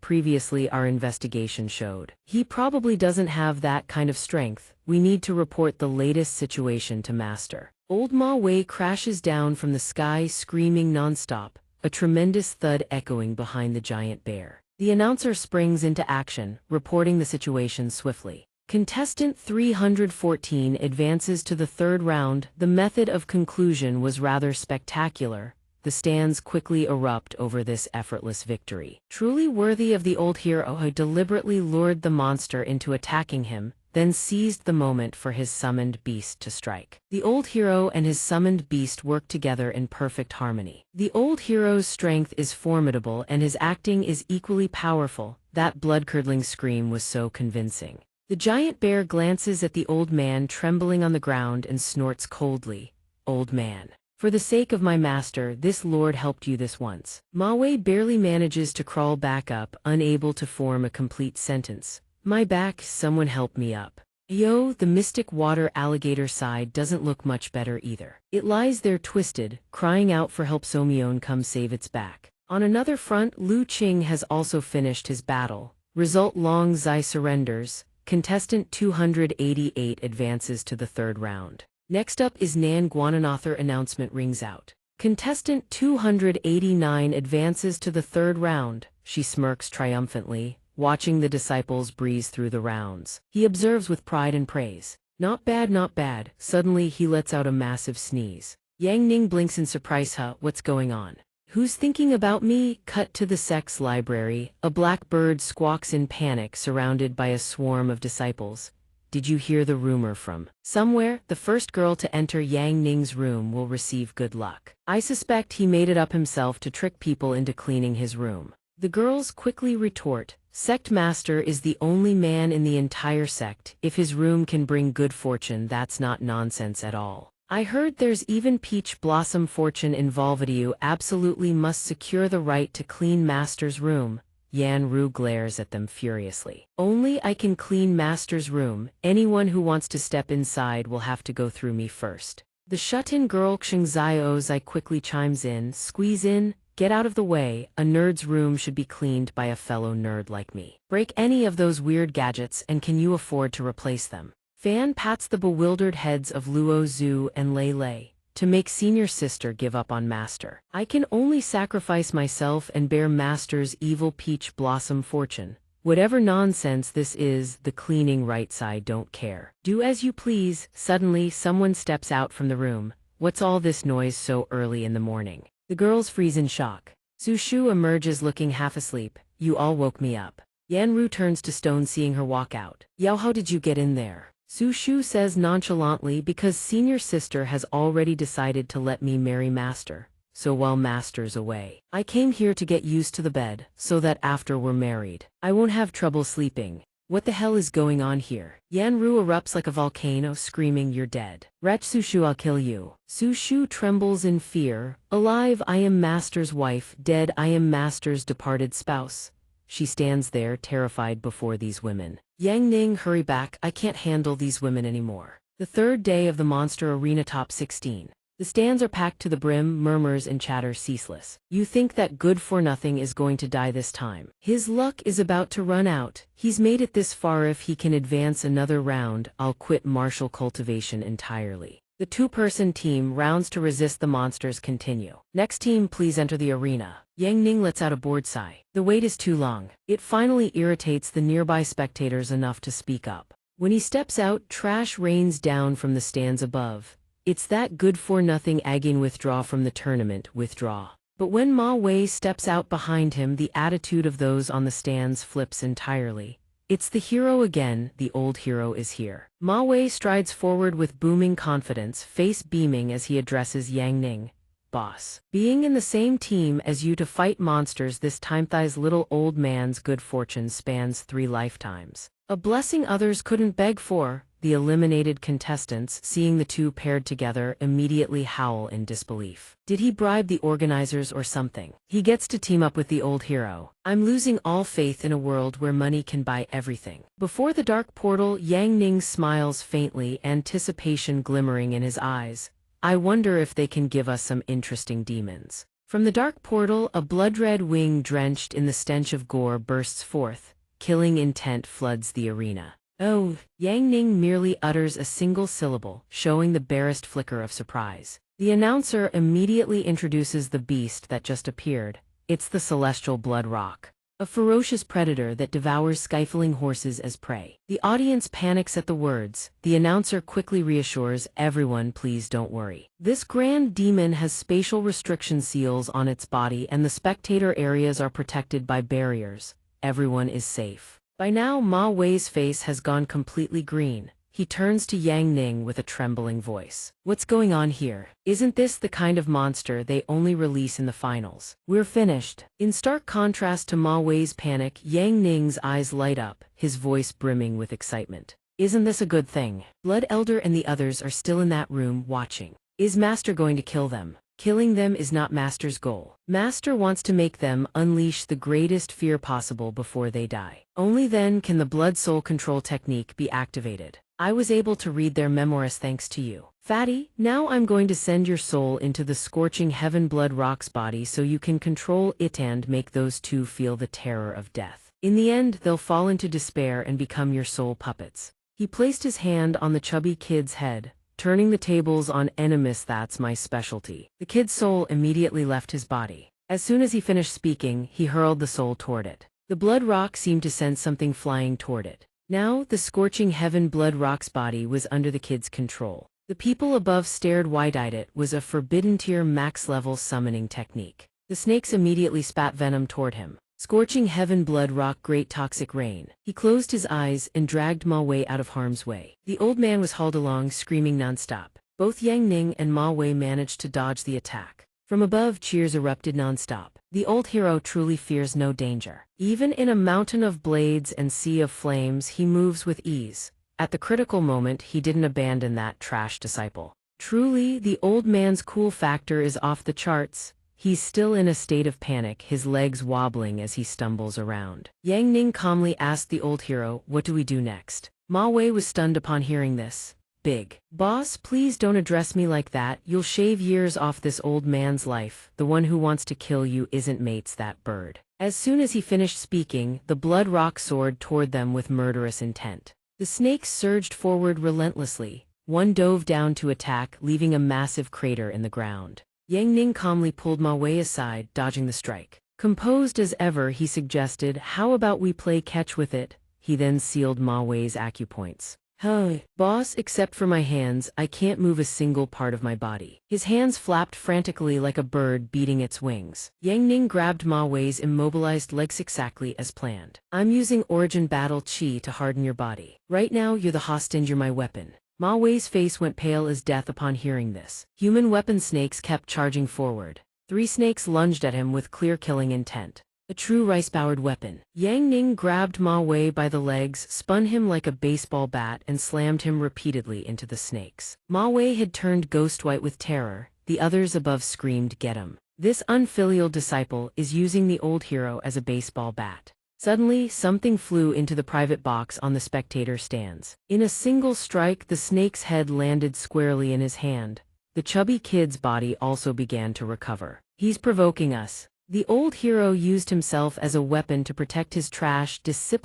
Previously our investigation showed. He probably doesn't have that kind of strength. We need to report the latest situation to Master. Old Ma Wei crashes down from the sky screaming nonstop, a tremendous thud echoing behind the giant bear. The announcer springs into action, reporting the situation swiftly. Contestant 314 advances to the third round. The method of conclusion was rather spectacular. The stands quickly erupt over this effortless victory. Truly worthy of the old hero who deliberately lured the monster into attacking him, then seized the moment for his summoned beast to strike. The old hero and his summoned beast work together in perfect harmony. The old hero's strength is formidable and his acting is equally powerful. That blood-curdling scream was so convincing. The giant bear glances at the old man trembling on the ground and snorts coldly, "Old man. For the sake of my master, this lord helped you this once." Ma Wei barely manages to crawl back up, unable to form a complete sentence. "My back, someone help me up." Yo, the mystic water alligator side doesn't look much better either. It lies there twisted, crying out for help. Somion come save its back. On another front, Lu Qing has also finished his battle. Result Long Zai surrenders. Contestant 288 advances to the third round. Next up is Nan Guananother. Announcement rings out. Contestant 289 advances to the third round. She smirks triumphantly, watching the disciples breeze through the rounds. He observes with pride and praise. Not bad, not bad. Suddenly he lets out a massive sneeze. Yang Ning blinks in surprise. What's going on? Who's thinking about me? Cut to the Sect's library. A black bird squawks in panic, surrounded by a swarm of disciples. Did you hear the rumor from somewhere? The first girl to enter Yang Ning's room will receive good luck. I suspect he made it up himself to trick people into cleaning his room. The girls quickly retort, Sect Master is the only man in the entire sect. If his room can bring good fortune, that's not nonsense at all. I heard there's even peach blossom fortune involved. You absolutely must secure the right to clean Master's room. Yan Ru glares at them furiously. Only I can clean Master's room. Anyone who wants to step inside will have to go through me first. The shut-in girl xianxia Ozai quickly chimes in, squeeze in, get out of the way. A nerd's room should be cleaned by a fellow nerd like me. Break any of those weird gadgets and can you afford to replace them? Fan pats the bewildered heads of Luo Zhu and Lei Lei. To make senior sister give up on Master. I can only sacrifice myself and bear Master's evil peach blossom fortune. Whatever nonsense this is, the cleaning right side don't care. Do as you please. Suddenly, someone steps out from the room. What's all this noise so early in the morning? The girls freeze in shock. Su Shu emerges looking half asleep. You all woke me up. Yan Ru turns to stone seeing her walk out. Yao, how did you get in there? Su Shu says nonchalantly, because senior sister has already decided to let me marry Master. So while Master's away, I came here to get used to the bed, so that after we're married, I won't have trouble sleeping. What the hell is going on here? Yan Ru erupts like a volcano, screaming, you're dead. Rat Su Shu, I'll kill you. Su Shu trembles in fear. Alive, I am Master's wife. Dead, I am Master's departed spouse. She stands there, terrified before these women. Yang Ning, hurry back, I can't handle these women anymore. The third day of the Monster Arena Top 16. The stands are packed to the brim, murmurs and chatter ceaseless. You think that good-for-nothing is going to die this time. His luck is about to run out. He's made it this far. If he can advance another round, I'll quit martial cultivation entirely. The two-person team rounds to resist the monsters continue. Next team, please enter the arena. Yang Ning lets out a bored sigh. The wait is too long. It finally irritates the nearby spectators enough to speak up. When he steps out, trash rains down from the stands above. It's that good-for-nothing again withdraw from the tournament, withdraw. But when Ma Wei steps out behind him, the attitude of those on the stands flips entirely. It's the hero again, the old hero is here. Ma Wei strides forward with booming confidence, face beaming as he addresses Yang Ning. Boss. Being in the same team as you to fight monsters this time, Thai's little old man's good fortune spans 3 lifetimes. A blessing others couldn't beg for. The eliminated contestants, seeing the two paired together, immediately howl in disbelief. Did he bribe the organizers or something? He gets to team up with the old hero. I'm losing all faith in a world where money can buy everything. Before the dark portal, Yang Ning smiles faintly, anticipation glimmering in his eyes. I wonder if they can give us some interesting demons. From the dark portal, a blood-red wing drenched in the stench of gore bursts forth. Killing intent floods the arena. Oh, Yang Ning merely utters a single syllable, showing the barest flicker of surprise. The announcer immediately introduces the beast that just appeared. It's the celestial blood rock. A ferocious predator that devours stifling horses as prey. The audience panics at the words. The announcer quickly reassures everyone, please don't worry. This grand demon has spatial restriction seals on its body and the spectator areas are protected by barriers. Everyone is safe. By now, Ma Wei's face has gone completely green. He turns to Yang Ning with a trembling voice. What's going on here? Isn't this the kind of monster they only release in the finals? We're finished. In stark contrast to Ma Wei's panic, Yang Ning's eyes light up, his voice brimming with excitement. Isn't this a good thing? Blood Elder and the others are still in that room, watching. Is Master going to kill them? Killing them is not Master's goal. Master wants to make them unleash the greatest fear possible before they die. Only then can the blood-soul control technique be activated. I was able to read their memoirs thanks to you. Fatty, now I'm going to send your soul into the scorching heaven blood rock's body so you can control it and make those two feel the terror of death. In the end, they'll fall into despair and become your soul puppets. He placed his hand on the chubby kid's head, turning the tables on enemies. That's my specialty. The kid's soul immediately left his body. As soon as he finished speaking, he hurled the soul toward it. The blood rock seemed to sense something flying toward it. Now, the scorching heaven blood rock's body was under the kid's control. The people above stared wide-eyed. It was a forbidden tier max-level summoning technique. The snakes immediately spat venom toward him. Scorching heaven blood rock, great toxic rain. He closed his eyes and dragged Ma Wei out of harm's way. The old man was hauled along, screaming nonstop. Both Yang Ning and Ma Wei managed to dodge the attack. From above, cheers erupted nonstop. The old hero truly fears no danger. Even in a mountain of blades and sea of flames, he moves with ease. At the critical moment, he didn't abandon that trash disciple. Truly, the old man's cool factor is off the charts. He's still in a state of panic, his legs wobbling as he stumbles around. Yang Ning calmly asked the old hero, what do we do next? Ma Wei was stunned upon hearing this. Big boss, please don't address me like that. You'll shave years off this old man's life. The one who wants to kill you isn't mates that bird. As soon as he finished speaking, the blood rock soared toward them with murderous intent. The snakes surged forward relentlessly. One dove down to attack, leaving a massive crater in the ground. Yang Ning calmly pulled Ma Wei aside, dodging the strike. Composed as ever, he suggested, how about we play catch with it? He then sealed Ma Wei's acupoints. Huh, boss, except for my hands, I can't move a single part of my body. His hands flapped frantically like a bird beating its wings. Yang Ning grabbed Ma Wei's immobilized legs exactly as planned. I'm using Origin Battle Chi to harden your body. Right now, you're the hostage, you're my weapon. Ma Wei's face went pale as death upon hearing this. Human weapon snakes kept charging forward. 3 snakes lunged at him with clear killing intent. A true rice-powered weapon. Yang Ning grabbed Ma Wei by the legs, spun him like a baseball bat and slammed him repeatedly into the snakes. Ma Wei had turned ghost white with terror. The others above screamed, get him. This unfilial disciple is using the old hero as a baseball bat. Suddenly, something flew into the private box on the spectator stands. In a single strike, the snake's head landed squarely in his hand. The chubby kid's body also began to recover. He's provoking us. The old hero used himself as a weapon to protect his trash,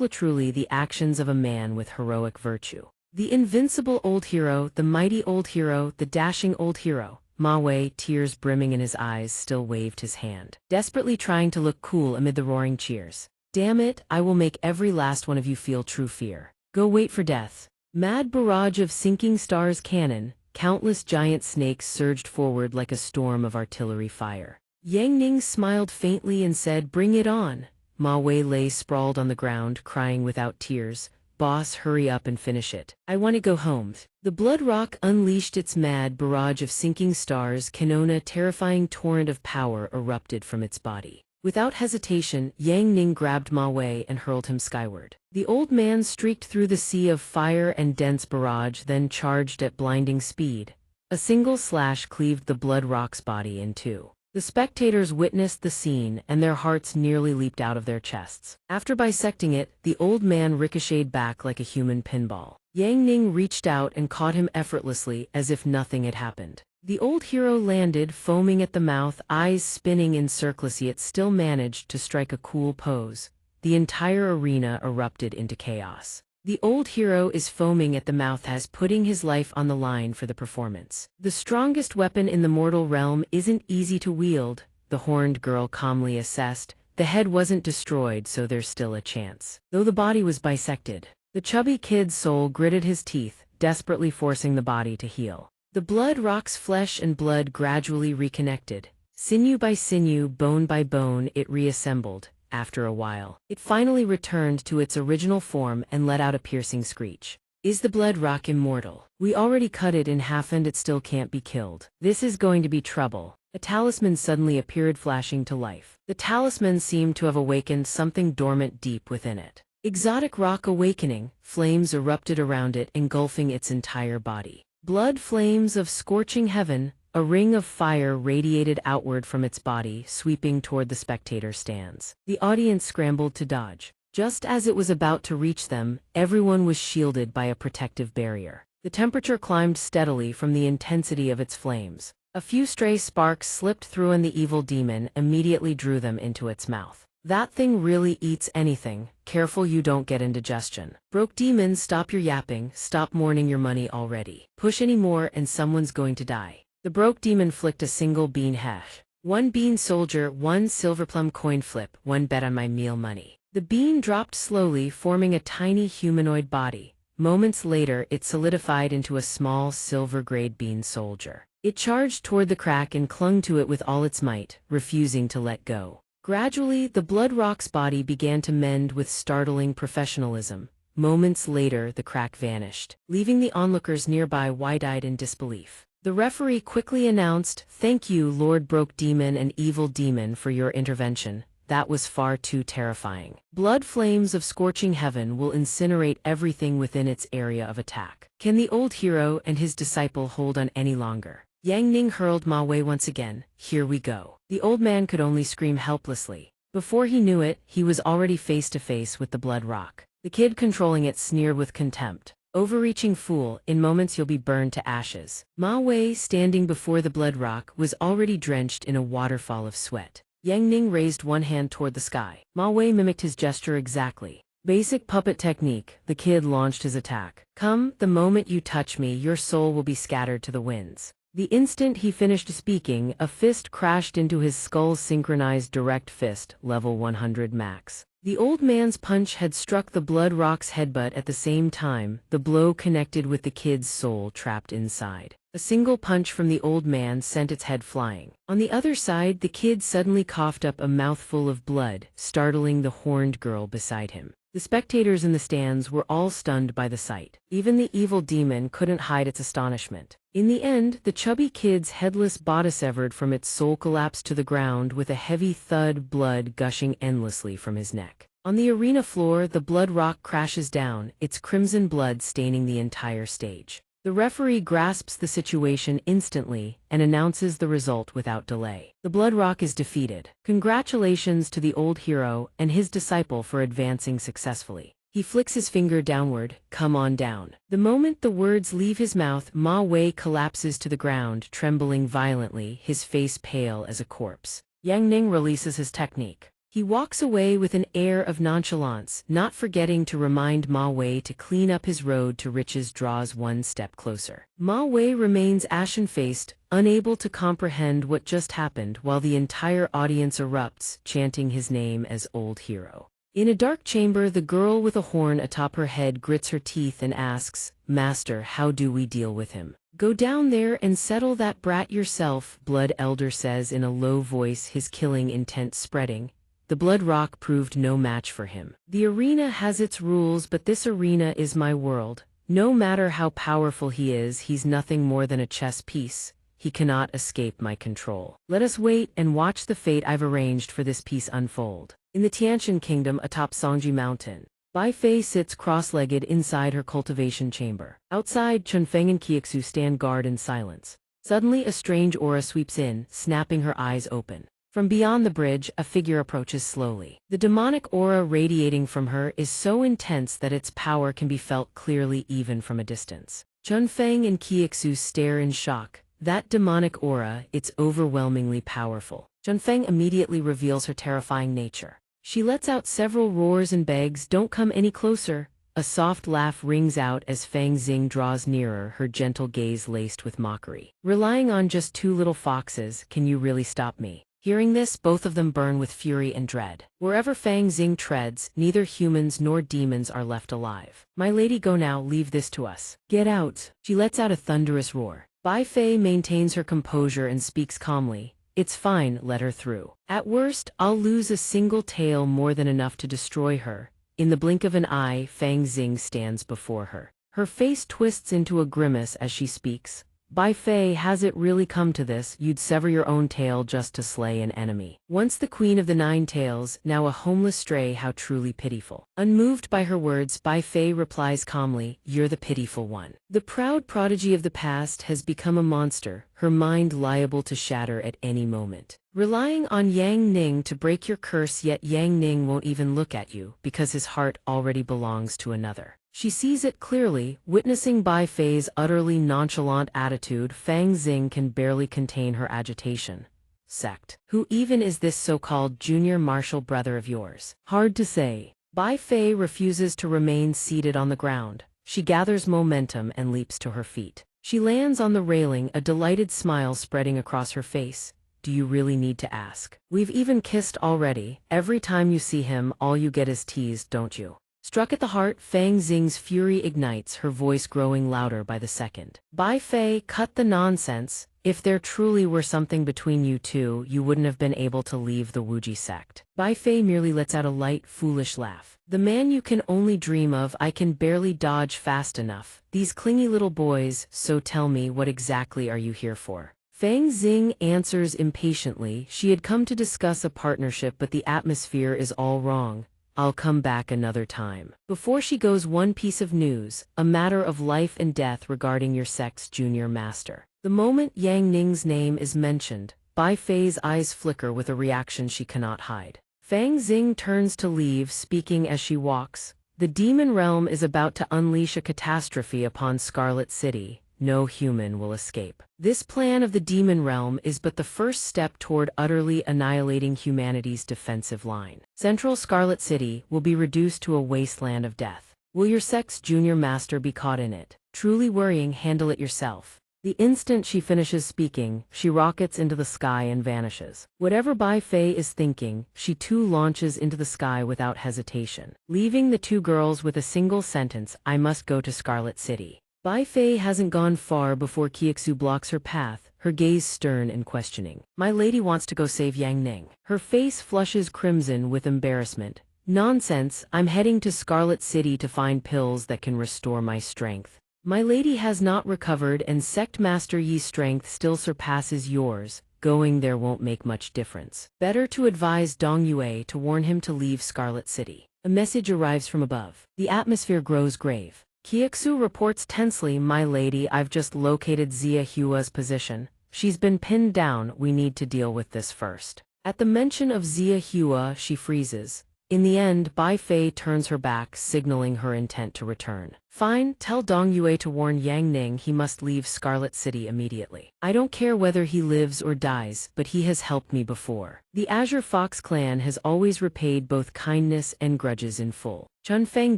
truly the actions of a man with heroic virtue. The invincible old hero, the mighty old hero, the dashing old hero. Ma Wei, tears brimming in his eyes, still waved his hand, desperately trying to look cool amid the roaring cheers. Damn it, I will make every last one of you feel true fear. Go wait for death. Mad barrage of sinking stars cannon, countless giant snakes surged forward like a storm of artillery fire. Yang Ning smiled faintly and said, "Bring it on." Ma Wei lay sprawled on the ground, crying without tears. "Boss, hurry up and finish it. I want to go home." The Blood Rock unleashed its mad barrage of sinking stars cannon. A terrifying torrent of power erupted from its body. Without hesitation, Yang Ning grabbed Ma Wei and hurled him skyward. The old man streaked through the sea of fire and dense barrage, then charged at blinding speed. A single slash cleaved the Blood Rock's body in two. The spectators witnessed the scene, and their hearts nearly leaped out of their chests. After bisecting it, the old man ricocheted back like a human pinball. Yang Ning reached out and caught him effortlessly, as if nothing had happened. The old hero landed, foaming at the mouth, eyes spinning in circles, yet still managed to strike a cool pose. The entire arena erupted into chaos. The old hero is foaming at the mouth as putting his life on the line for the performance. The strongest weapon in the mortal realm isn't easy to wield, the horned girl calmly assessed. The head wasn't destroyed, so there's still a chance. Though the body was bisected, the chubby kid's soul gritted his teeth, desperately forcing the body to heal. The Blood Rock's flesh and blood gradually reconnected. Sinew by sinew, bone by bone, it reassembled. After a while, it finally returned to its original form and let out a piercing screech. Is the Blood Rock immortal? We already cut it in half and it still can't be killed. This is going to be trouble. A talisman suddenly appeared, flashing to life. The talisman seemed to have awakened something dormant deep within it. Exotic rock awakening, flames erupted around it, engulfing its entire body. Blood flames of scorching heaven, a ring of fire radiated outward from its body, sweeping toward the spectator stands. The audience scrambled to dodge. Just as it was about to reach them, everyone was shielded by a protective barrier. The temperature climbed steadily from the intensity of its flames. A few stray sparks slipped through and the evil demon immediately drew them into its mouth. That thing really eats anything. Careful you don't get indigestion. Broke demon, stop your yapping, stop mourning your money already. Push any more and someone's going to die. The broke demon flicked a single bean hash. One bean soldier, one silverplum coin flip, one bet on my meal money. The bean dropped slowly, forming a tiny humanoid body. Moments later, it solidified into a small silver-grade bean soldier. It charged toward the crack and clung to it with all its might, refusing to let go. Gradually, the Blood Rock's body began to mend with startling professionalism. Moments later, the crack vanished, leaving the onlookers nearby wide-eyed in disbelief. The referee quickly announced, "Thank you, Lord Broke Demon and Evil Demon, for your intervention. That was far too terrifying. Blood flames of scorching heaven will incinerate everything within its area of attack. Can the old hero and his disciple hold on any longer?" Yang Ning hurled Ma Wei once again. "Here we go." The old man could only scream helplessly. Before he knew it, he was already face to face with the Blood Rock. The kid controlling it sneered with contempt. "Overreaching fool, in moments you'll be burned to ashes." Ma Wei, standing before the Blood Rock, was already drenched in a waterfall of sweat. Yang Ning raised one hand toward the sky. Ma Wei mimicked his gesture exactly. Basic puppet technique, the kid launched his attack. "Come, the moment you touch me, your soul will be scattered to the winds." The instant he finished speaking, a fist crashed into his skull, synchronized direct fist, level 100 max. The old man's punch had struck the Blood Rock's headbutt at the same time. The blow connected with the kid's soul trapped inside. A single punch from the old man sent its head flying. On the other side, the kid suddenly coughed up a mouthful of blood, startling the horned girl beside him. The spectators in the stands were all stunned by the sight. Even the evil demon couldn't hide its astonishment. In the end, the chubby kid's headless body severed from its soul collapsed to the ground with a heavy thud, blood gushing endlessly from his neck. On the arena floor, the Blood Rock crashes down, its crimson blood staining the entire stage. The referee grasps the situation instantly and announces the result without delay. The Blood Rock is defeated. Congratulations to the old hero and his disciple for advancing successfully. He flicks his finger downward, come on down. The moment the words leave his mouth, Ma Wei collapses to the ground, trembling violently, his face pale as a corpse. Yang Ning releases his technique. He walks away with an air of nonchalance, not forgetting to remind Ma Wei to clean up his road to riches draws one step closer. Ma Wei remains ashen-faced, unable to comprehend what just happened while the entire audience erupts, chanting his name as old hero. In a dark chamber, the girl with a horn atop her head grits her teeth and asks, "Master, how do we deal with him?" "Go down there and settle that brat yourself," Blood Elder says in a low voice, his killing intent spreading. The Blood Rock proved no match for him. "The arena has its rules, but this arena is my world. No matter how powerful he is, he's nothing more than a chess piece. He cannot escape my control. Let us wait and watch the fate I've arranged for this piece unfold." In the Tiantian Kingdom atop Songji Mountain, Bai Fei sits cross-legged inside her cultivation chamber. Outside, Chunfeng and Qiuxu stand guard in silence. Suddenly, a strange aura sweeps in, snapping her eyes open. From beyond the bridge, a figure approaches slowly. The demonic aura radiating from her is so intense that its power can be felt clearly even from a distance. Chunfeng and Qiuxu stare in shock. That demonic aura, it's overwhelmingly powerful. Chunfeng immediately reveals her terrifying nature. She lets out several roars and begs, "Don't come any closer." A soft laugh rings out as Fang Xing draws nearer, her gentle gaze laced with mockery. "Relying on just two little foxes, can you really stop me?" Hearing this, both of them burn with fury and dread. Wherever Fang Xing treads, neither humans nor demons are left alive. "My lady, go now, leave this to us. Get out." She lets out a thunderous roar. Bai Fei maintains her composure and speaks calmly. "It's fine, let her through. At worst, I'll lose a single tail more than enough to destroy her." In the blink of an eye, Fang Xing stands before her. Her face twists into a grimace as she speaks. "Bai Fei, has it really come to this? You'd sever your own tail just to slay an enemy. Once the queen of the 9 tails, now a homeless stray, how truly pitiful." Unmoved by her words, Bai Fei replies calmly, "You're the pitiful one." The proud prodigy of the past has become a monster, her mind liable to shatter at any moment. Relying on Yang Ning to break your curse, yet Yang Ning won't even look at you, because his heart already belongs to another. She sees it clearly. Witnessing Bai Fei's utterly nonchalant attitude, Fang Xing can barely contain her agitation. "Sect. Who even is this so-called junior martial brother of yours?" "Hard to say." Bai Fei refuses to remain seated on the ground. She gathers momentum and leaps to her feet. She lands on the railing, a delighted smile spreading across her face. "Do you really need to ask? We've even kissed already. Every time you see him, all you get is teased, don't you?" Struck at the heart, Fang Xing's fury ignites, her voice growing louder by the second. "Bai Fei, cut the nonsense. If there truly were something between you two, you wouldn't have been able to leave the Wuji sect." Bai Fei merely lets out a light, foolish laugh. "The man you can only dream of, I can barely dodge fast enough. These clingy little boys, so tell me, what exactly are you here for?" Fang Xing answers impatiently. She had come to discuss a partnership, but the atmosphere is all wrong. "I'll come back another time." Before she goes, one piece of news, a matter of life and death regarding your sect's junior master. The moment Yang Ning's name is mentioned, Bai Fei's eyes flicker with a reaction she cannot hide. Fang Xing turns to leave, speaking as she walks. "The demon realm is about to unleash a catastrophe upon Scarlet City. No human will escape. This plan of the demon realm is but the first step toward utterly annihilating humanity's defensive line. Central Scarlet City will be reduced to a wasteland of death. Will your sect's junior master be caught in it? Truly worrying, handle it yourself." The instant she finishes speaking, she rockets into the sky and vanishes. Whatever Bai Fei is thinking, she too launches into the sky without hesitation, leaving the two girls with a single sentence, "I must go to Scarlet City." Bai Fei hasn't gone far before Qiuxu blocks her path, her gaze stern and questioning. "My lady wants to go save Yang Ning." Her face flushes crimson with embarrassment. "Nonsense, I'm heading to Scarlet City to find pills that can restore my strength. My lady has not recovered and Sect Master Yi's strength still surpasses yours. Going there won't make much difference. Better to advise Donghua to warn him to leave Scarlet City." A message arrives from above. The atmosphere grows grave. Xianxia reports tensely, "My lady, I've just located Xianxia's position. She's been pinned down, we need to deal with this first." At the mention of Xianxia, she freezes. In the end, Bai Fei turns her back, signaling her intent to return. "Fine, tell Donghua to warn Yang Ning he must leave Scarlet City immediately. I don't care whether he lives or dies, but he has helped me before." The Azure Fox clan has always repaid both kindness and grudges in full. Chunfeng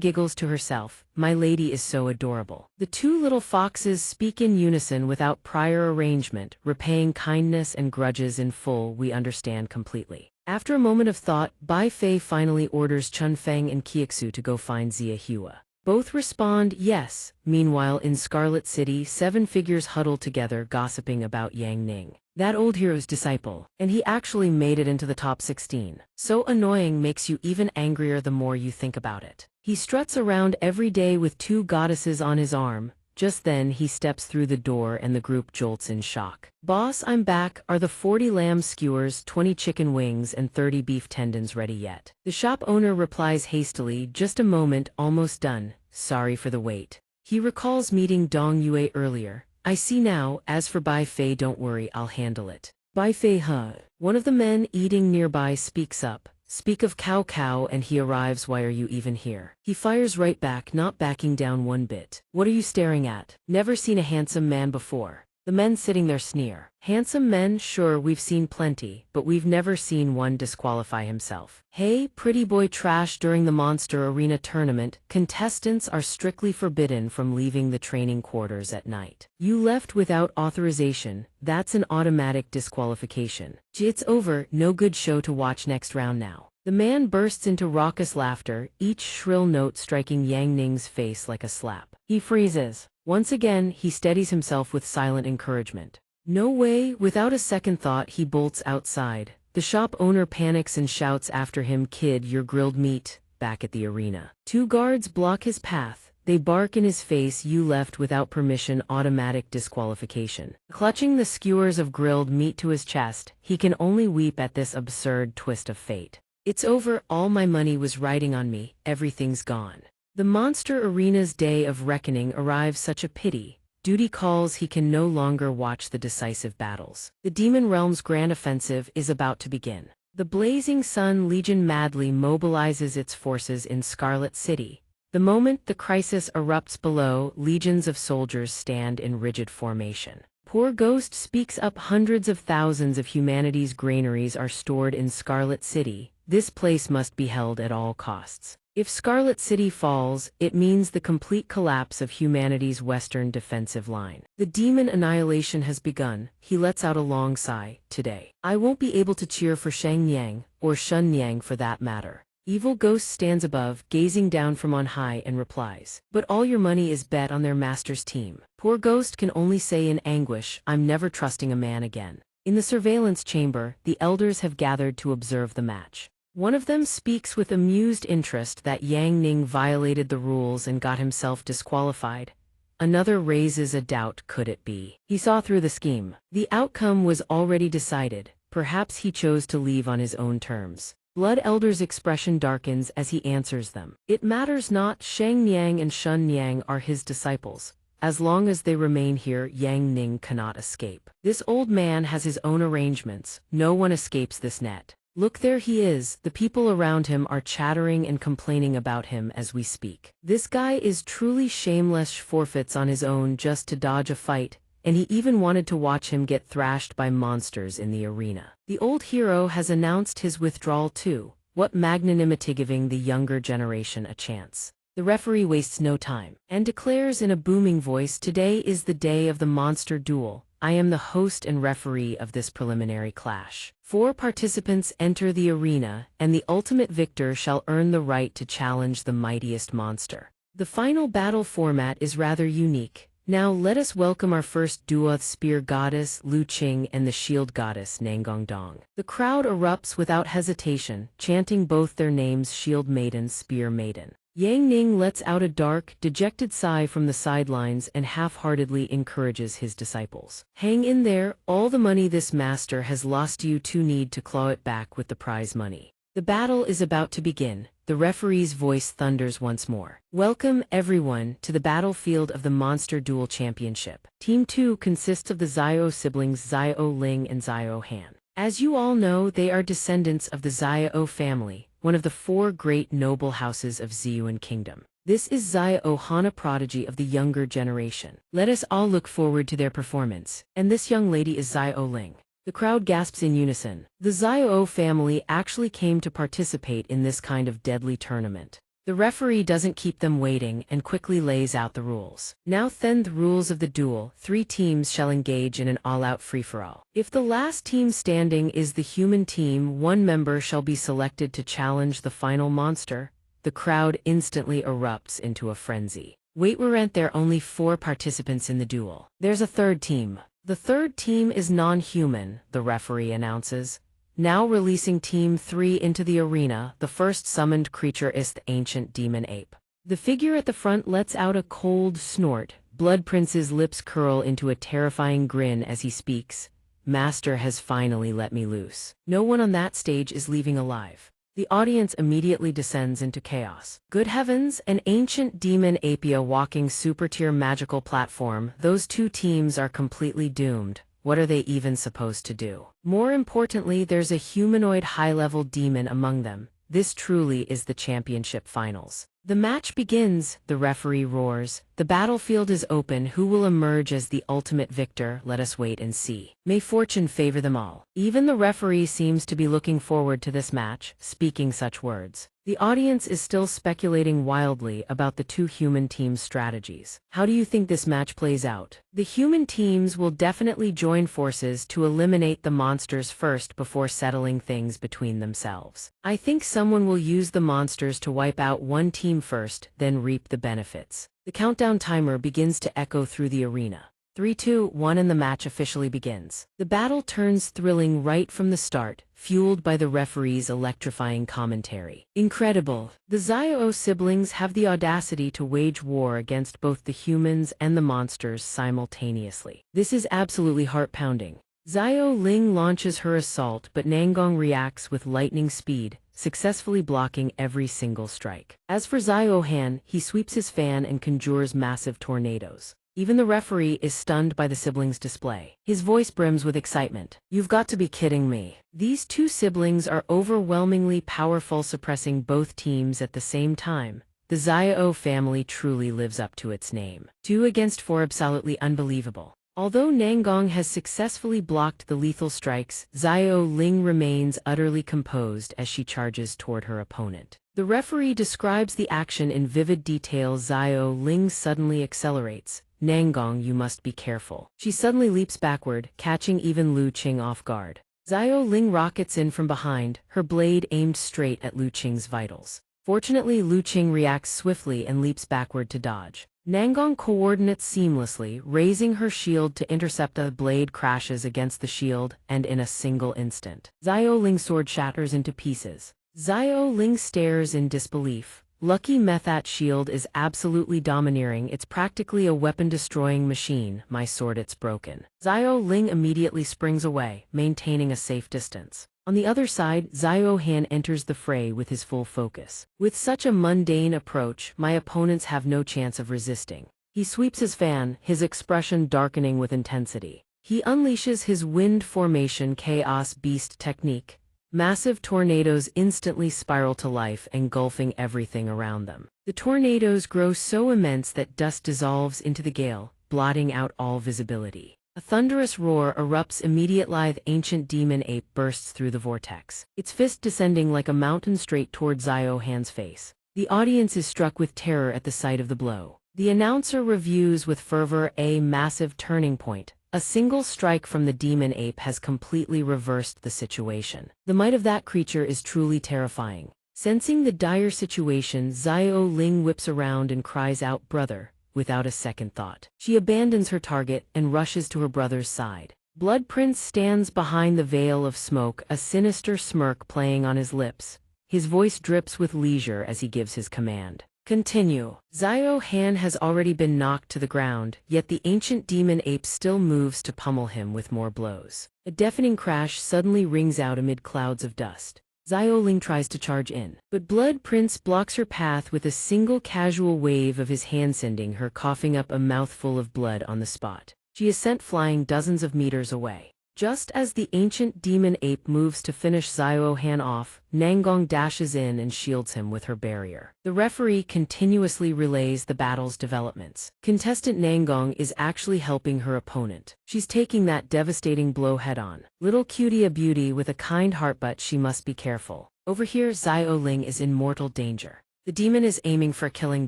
giggles to herself, "My lady is so adorable." The two little foxes speak in unison without prior arrangement, repaying kindness and grudges in full, we understand completely. After a moment of thought, Bai Fei finally orders Chunfeng and Xianxia to go find Xianxia. Both respond, yes. Meanwhile, in Scarlet City, 7 figures huddle together gossiping about Yang Ning. That old hero's disciple, and he actually made it into the top 16. So annoying, makes you even angrier the more you think about it. He struts around every day with 2 goddesses on his arm. Just then he steps through the door and the group jolts in shock. "Boss, I'm back. Are the 40 lamb skewers, 20 chicken wings and 30 beef tendons ready yet?" The shop owner replies hastily, "Just a moment, almost done. Sorry for the wait." He recalls meeting Donghua earlier. "I see now. As for Bai Fei, don't worry, I'll handle it." "Bai Fei, huh?" One of the men eating nearby speaks up. "Speak of Cao Cao and he arrives, why are you even here?" He fires right back, not backing down one bit. "What are you staring at? Never seen a handsome man before." The men sitting there sneer. "Handsome men, sure, we've seen plenty, but we've never seen one disqualify himself. Hey, pretty boy trash during the Monster Arena tournament, contestants are strictly forbidden from leaving the training quarters at night. You left without authorization, that's an automatic disqualification. It's over, no good show to watch next round now." The man bursts into raucous laughter, each shrill note striking Yang Ning's face like a slap. He freezes. Once again, he steadies himself with silent encouragement. "No way." Without a second thought, he bolts outside. The shop owner panics and shouts after him, "Kid, your grilled meat." Back at the arena, 2 guards block his path. They bark in his face, "You left without permission, automatic disqualification." Clutching the skewers of grilled meat to his chest, he can only weep at this absurd twist of fate. "It's over, all my money was riding on me, everything's gone." The Monster Arena's day of reckoning arrives, such a pity. Duty calls, he can no longer watch the decisive battles. The Demon Realm's grand offensive is about to begin. The Blazing Sun Legion madly mobilizes its forces in Scarlet City. The moment the crisis erupts below, legions of soldiers stand in rigid formation. Poor Ghost speaks up, "Hundreds of thousands of humanity's granaries are stored in Scarlet City. This place must be held at all costs. If Scarlet City falls, it means the complete collapse of humanity's western defensive line." The demon annihilation has begun. He lets out a long sigh. "Today, I won't be able to cheer for Xianxia, or Shenyang for that matter." Evil Ghost stands above, gazing down from on high, and replies, "But all your money is bet on their master's team." Poor Ghost can only say in anguish, "I'm never trusting a man again." In the surveillance chamber, the elders have gathered to observe the match. One of them speaks with amused interest that Yang Ning violated the rules and got himself disqualified. Another raises a doubt, could it be he saw through the scheme? The outcome was already decided. Perhaps he chose to leave on his own terms. Blood Elder's expression darkens as he answers them. "It matters not, Xianxia and Shenyang are his disciples. As long as they remain here, Yang Ning cannot escape. This old man has his own arrangements. No one escapes this net. Look, there he is." The people around him are chattering and complaining about him as we speak. "This guy is truly shameless, forfeits on his own just to dodge a fight, and he even wanted to watch him get thrashed by monsters in the arena." The old hero has announced his withdrawal too. What magnanimity, giving the younger generation a chance. The referee wastes no time, and declares in a booming voice, "Today is the day of the monster duel. I am the host and referee of this preliminary clash. 4 participants enter the arena, and the ultimate victor shall earn the right to challenge the mightiest monster." The final battle format is rather unique. Now let us welcome our first duo, the Spear Goddess Lu Qing and the Shield Goddess Nangongdong. The crowd erupts without hesitation, chanting both their names, Shield Maiden, Spear Maiden. Yang Ning lets out a dark, dejected sigh from the sidelines and half-heartedly encourages his disciples. "Hang in there, all the money this master has lost you two need to claw it back with the prize money." The battle is about to begin. the referee's voice thunders once more. Welcome, everyone, to the battlefield of the Monster Duel Championship. Team 2 consists of the Xiao siblings Xiao Ling and Xiao Han. As you all know, they are descendants of the Xiao family, one of the 4 great noble houses of Ziyuan Kingdom. This is Xiao Han, a prodigy of the younger generation. Let us all look forward to their performance. And this young lady is Xiao Ling. The crowd gasps in unison. The Xiao family actually came to participate in this kind of deadly tournament. The referee doesn't keep them waiting and quickly lays out the rules. Now then, the rules of the duel. 3 teams shall engage in an all-out free-for-all. If the last team standing is the human team, 1 member shall be selected to challenge the final monster. The crowd instantly erupts into a frenzy. Wait, weren't there only 4 participants in the duel? There's a 3rd team. The 3rd team is non-human, the referee announces. Now releasing Team 3 into the arena, the first summoned creature is the ancient demon ape. The figure at the front lets out a cold snort. Blood Prince's lips curl into a terrifying grin as he speaks. Master has finally let me loose. No one on that stage is leaving alive. The audience immediately descends into chaos. Good heavens, an ancient demon apia walking super-tier magical platform. Those 2 teams are completely doomed. What are they even supposed to do? More importantly, there's a humanoid high-level demon among them. This truly is the championship finals. The match begins, the referee roars. The battlefield is open. Who will emerge as the ultimate victor? Let us wait and see. May fortune favor them all. Even the referee seems to be looking forward to this match, speaking such words. The audience is still speculating wildly about the 2 human teams' strategies. How do you think this match plays out? The human teams will definitely join forces to eliminate the monsters first before settling things between themselves. I think someone will use the monsters to wipe out one team first, then reap the benefits. The countdown timer begins to echo through the arena. 3, 2, 1 and the match officially begins. The battle turns thrilling right from the start, fueled by the referee's electrifying commentary. Incredible! The Xiao siblings have the audacity to wage war against both the humans and the monsters simultaneously. This is absolutely heart-pounding. Xiao Ling launches her assault, but Nangong reacts with lightning speed, successfully blocking every single strike. As for Xiao Han, he sweeps his fan and conjures massive tornadoes. Even the referee is stunned by the siblings' display. His voice brims with excitement. You've got to be kidding me. These 2 siblings are overwhelmingly powerful, suppressing both teams at the same time. The Xiao family truly lives up to its name. 2 against 4, absolutely unbelievable. Although Nangong has successfully blocked the lethal strikes, Xiao Ling remains utterly composed as she charges toward her opponent. The referee describes the action in vivid detail. Xiao Ling suddenly accelerates. Nangong, you must be careful. She suddenly leaps backward, catching even Lu Qing off guard. Xiao Ling rockets in from behind, her blade aimed straight at Lu Qing's vitals. Fortunately, Lu Qing reacts swiftly and leaps backward to dodge. Nangong coordinates seamlessly, raising her shield to intercept. The blade crashes against the shield, and in a single instant, Xiao Ling's sword shatters into pieces. Xiao Ling stares in disbelief. Lucky me, that shield is absolutely domineering. It's practically a weapon-destroying machine. My sword, it's broken. Xiao Ling immediately springs away, maintaining a safe distance. On the other side, Xiao Han enters the fray with his full focus. With such a mundane approach, my opponents have no chance of resisting. He sweeps his fan, his expression darkening with intensity. He unleashes his wind formation chaos beast technique. Massive tornadoes instantly spiral to life, engulfing everything around them. The tornadoes grow so immense that dust dissolves into the gale, blotting out all visibility. A thunderous roar erupts immediately. Lithe ancient demon ape bursts through the vortex, its fist descending like a mountain straight toward Xiao Han's face. The audience is struck with terror at the sight of the blow. The announcer reviews with fervor a massive turning point. A single strike from the demon ape has completely reversed the situation. The might of that creature is truly terrifying. Sensing the dire situation, Xiao Ling whips around and cries out, "Brother," without a second thought. She abandons her target and rushes to her brother's side. Blood Prince stands behind the veil of smoke, a sinister smirk playing on his lips. His voice drips with leisure as he gives his command. Continue. Xiao Han has already been knocked to the ground, yet the ancient demon ape still moves to pummel him with more blows. A deafening crash suddenly rings out amid clouds of dust. Xiaoling tries to charge in, but Blood Prince blocks her path with a single casual wave of his hand, sending her coughing up a mouthful of blood on the spot. She is sent flying dozens of meters away. Just as the ancient demon ape moves to finish Xiaohan off, Nanggong dashes in and shields him with her barrier. The referee continuously relays the battle's developments. Contestant Nanggong is actually helping her opponent. She's taking that devastating blow head-on. Little cutie a beauty with a kind heart, but she must be careful. Over here, Xiaoling is in mortal danger. The demon is aiming for a killing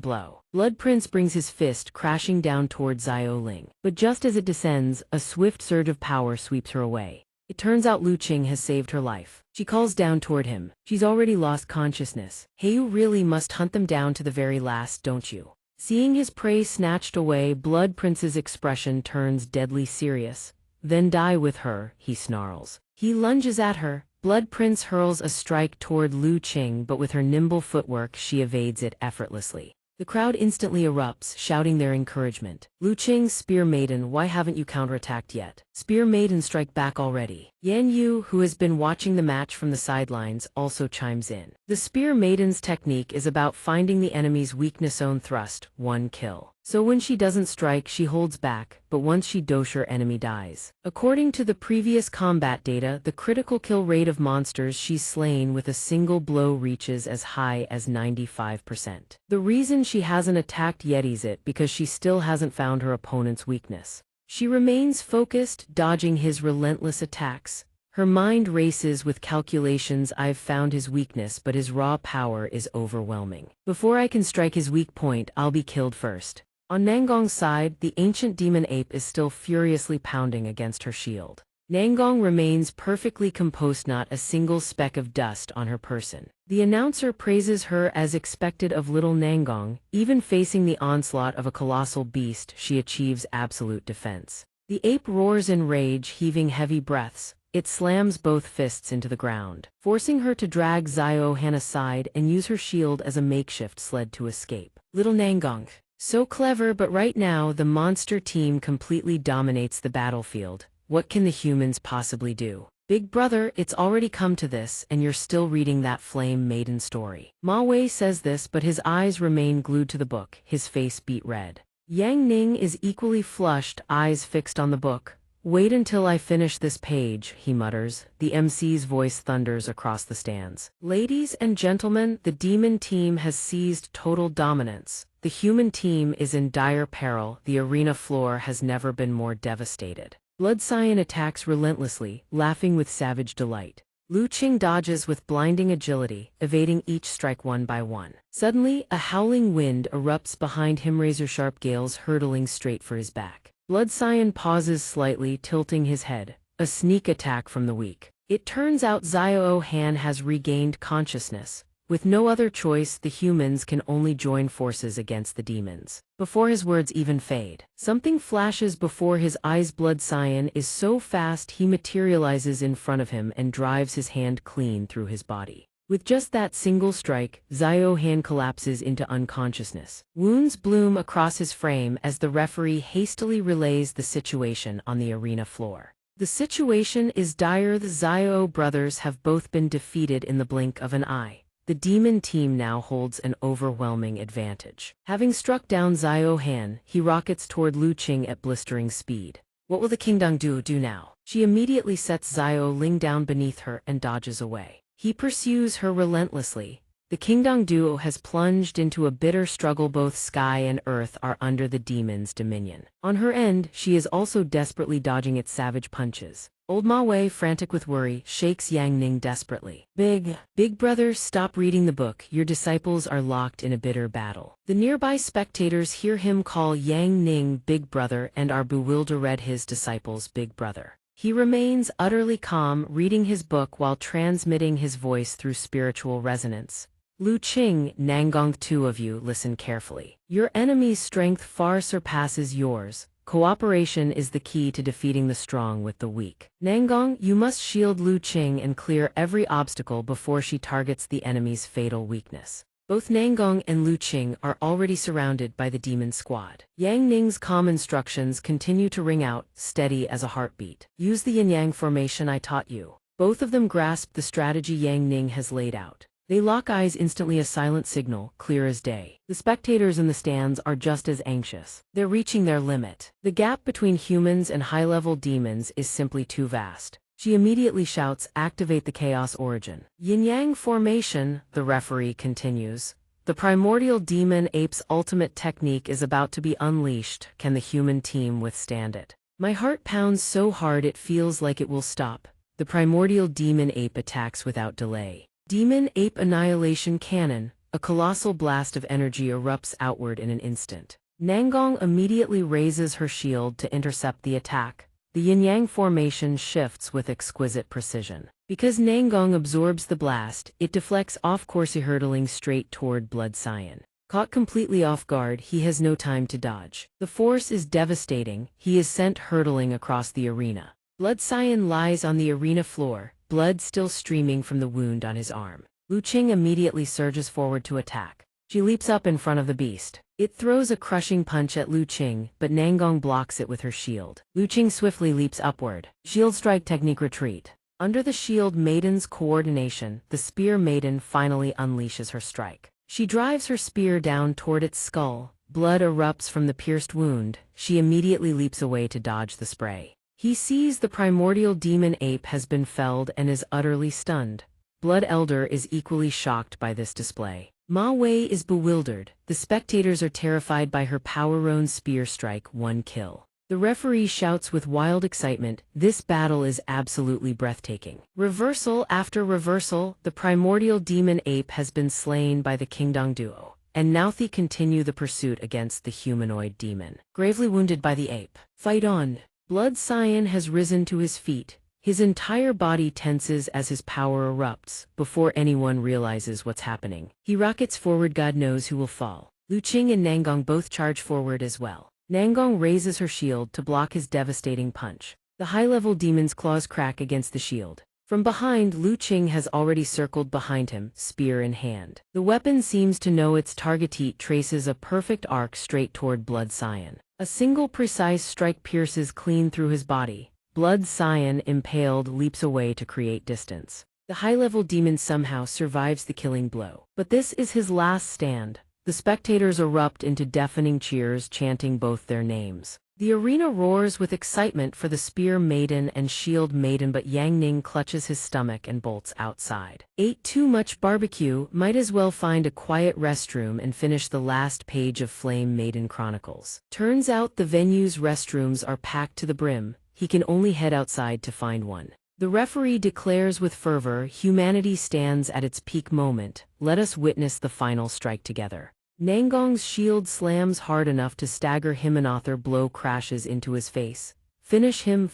blow. Blood Prince brings his fist crashing down toward Xiaoling, but just as it descends, a swift surge of power sweeps her away. It turns out Lu Qing has saved her life. She calls down toward him. She's already lost consciousness. Hey, you really must hunt them down to the very last, don't you? Seeing his prey snatched away, Blood Prince's expression turns deadly serious. Then die with her, he snarls. He lunges at her. Blood Prince hurls a strike toward Lu Qing, but with her nimble footwork she evades it effortlessly. The crowd instantly erupts, shouting their encouragement. Lu Qing, Spear Maiden, why haven't you counterattacked yet? Spear Maiden, strike back already. Yan Yu, who has been watching the match from the sidelines, also chimes in. The Spear Maiden's technique is about finding the enemy's weakness, own thrust, one kill. So when she doesn't strike, she holds back, but once she does, her enemy dies. According to the previous combat data, the critical kill rate of monsters she's slain with a single blow reaches as high as 95%. The reason she hasn't attacked yet is because she still hasn't found her opponent's weakness. She remains focused, dodging his relentless attacks. Her mind races with calculations. I've found his weakness, but his raw power is overwhelming. Before I can strike his weak point, I'll be killed first. On Nanggong's side, the ancient demon ape is still furiously pounding against her shield. Nanggong remains perfectly composed, not a single speck of dust on her person. The announcer praises her as expected of little Nanggong. Even facing the onslaught of a colossal beast, she achieves absolute defense. The ape roars in rage, heaving heavy breaths. It slams both fists into the ground, forcing her to drag Xiaohan aside and use her shield as a makeshift sled to escape. Little Nanggong. So clever, but right now the monster team completely dominates the battlefield. What can the humans possibly do? Big brother, it's already come to this, and you're still reading that Flame Maiden story. Ma Wei says this, but his eyes remain glued to the book, his face beat red. Yang Ning is equally flushed, eyes fixed on the book. Wait until I finish this page, he mutters. The MC's voice thunders across the stands. Ladies and gentlemen, the demon team has seized total dominance. The human team is in dire peril. The arena floor has never been more devastated. Blood Cyan attacks relentlessly, laughing with savage delight. Lu Qing dodges with blinding agility, evading each strike one by one. Suddenly, a howling wind erupts behind him, razor-sharp gales hurtling straight for his back. Blood Cyan pauses slightly, tilting his head. A sneak attack from the weak. It turns out Xiaohan has regained consciousness. With no other choice, the humans can only join forces against the demons. Before his words even fade, something flashes before his eyes. Blood Cyan is so fast he materializes in front of him and drives his hand clean through his body. With just that single strike, Xiaohan collapses into unconsciousness. Wounds bloom across his frame as the referee hastily relays the situation on the arena floor. The situation is dire. The Xiao brothers have both been defeated in the blink of an eye. The demon team now holds an overwhelming advantage. Having struck down Xiaohan, he rockets toward Lu Qing at blistering speed. What will the Qingdong Duo do now? She immediately sets Xiaoling down beneath her and dodges away. He pursues her relentlessly. The Qingdong Duo has plunged into a bitter struggle. Both sky and earth are under the demon's dominion. On her end, she is also desperately dodging its savage punches. Old Ma Wei, frantic with worry, shakes Yang Ning desperately. Big brother, stop reading the book. Your disciples are locked in a bitter battle. The nearby spectators hear him call Yang Ning big brother and are bewildered at his disciples' big brother. He remains utterly calm, reading his book while transmitting his voice through spiritual resonance. Lu Qing, Nanggong, two of you, listen carefully. Your enemy's strength far surpasses yours. Cooperation is the key to defeating the strong with the weak. Nanggong, you must shield Lu Qing and clear every obstacle before she targets the enemy's fatal weakness. Both Nanggong and Lu Qing are already surrounded by the demon squad. Yang Ning's calm instructions continue to ring out, steady as a heartbeat. Use the yin-yang formation I taught you. Both of them grasp the strategy Yang Ning has laid out. They lock eyes instantly, a silent signal, clear as day. The spectators in the stands are just as anxious. They're reaching their limit. The gap between humans and high-level demons is simply too vast. She immediately shouts, "Activate the Chaos Origin." Yin-Yang formation, the referee continues. The primordial demon ape's ultimate technique is about to be unleashed. Can the human team withstand it? My heart pounds so hard it feels like it will stop. The primordial demon ape attacks without delay. Demon Ape Annihilation Cannon, a colossal blast of energy erupts outward in an instant. Nangong immediately raises her shield to intercept the attack. The yin-yang formation shifts with exquisite precision. Because Nangong absorbs the blast, it deflects off-course, hurtling straight toward Blood Cyan. Caught completely off guard, he has no time to dodge. The force is devastating. He is sent hurtling across the arena. Blood Cyan lies on the arena floor, blood still streaming from the wound on his arm. Lu Qing immediately surges forward to attack. She leaps up in front of the beast. It throws a crushing punch at Lu Qing, but Nangong blocks it with her shield. Lu Qing swiftly leaps upward. Shield strike technique retreat. Under the shield maiden's coordination, the spear maiden finally unleashes her strike. She drives her spear down toward its skull. Blood erupts from the pierced wound. She immediately leaps away to dodge the spray. He sees the primordial demon ape has been felled and is utterly stunned. Blood Elder is equally shocked by this display. Ma Wei is bewildered. The spectators are terrified by her power-owned spear strike, one kill. The referee shouts with wild excitement, "This battle is absolutely breathtaking." Reversal after reversal, the primordial demon ape has been slain by the Kingdong duo, and now they continue the pursuit against the humanoid demon. Gravely wounded by the ape. Fight on. Blood Cyan has risen to his feet. His entire body tenses as his power erupts. Before anyone realizes what's happening, he rockets forward. God knows who will fall. Lu Qing and Nangong both charge forward as well. Nangong raises her shield to block his devastating punch. The high-level demon's claws crack against the shield. From behind, Lu Qing has already circled behind him, spear in hand. The weapon seems to know its target. It traces a perfect arc straight toward Blood Cyan. A single precise strike pierces clean through his body. Blood Cyan, impaled, leaps away to create distance. The high-level demon somehow survives the killing blow. But this is his last stand. The spectators erupt into deafening cheers, chanting both their names. The arena roars with excitement for the spear maiden and shield maiden, but Yang Ning clutches his stomach and bolts outside. Ate too much barbecue, might as well find a quiet restroom and finish the last page of Flame Maiden Chronicles. Turns out the venue's restrooms are packed to the brim. He can only head outside to find one. The referee declares with fervor, "Humanity stands at its peak moment. Let us witness the final strike together." Nangong's shield slams hard enough to stagger him. Another blow crashes into his face. Finish him,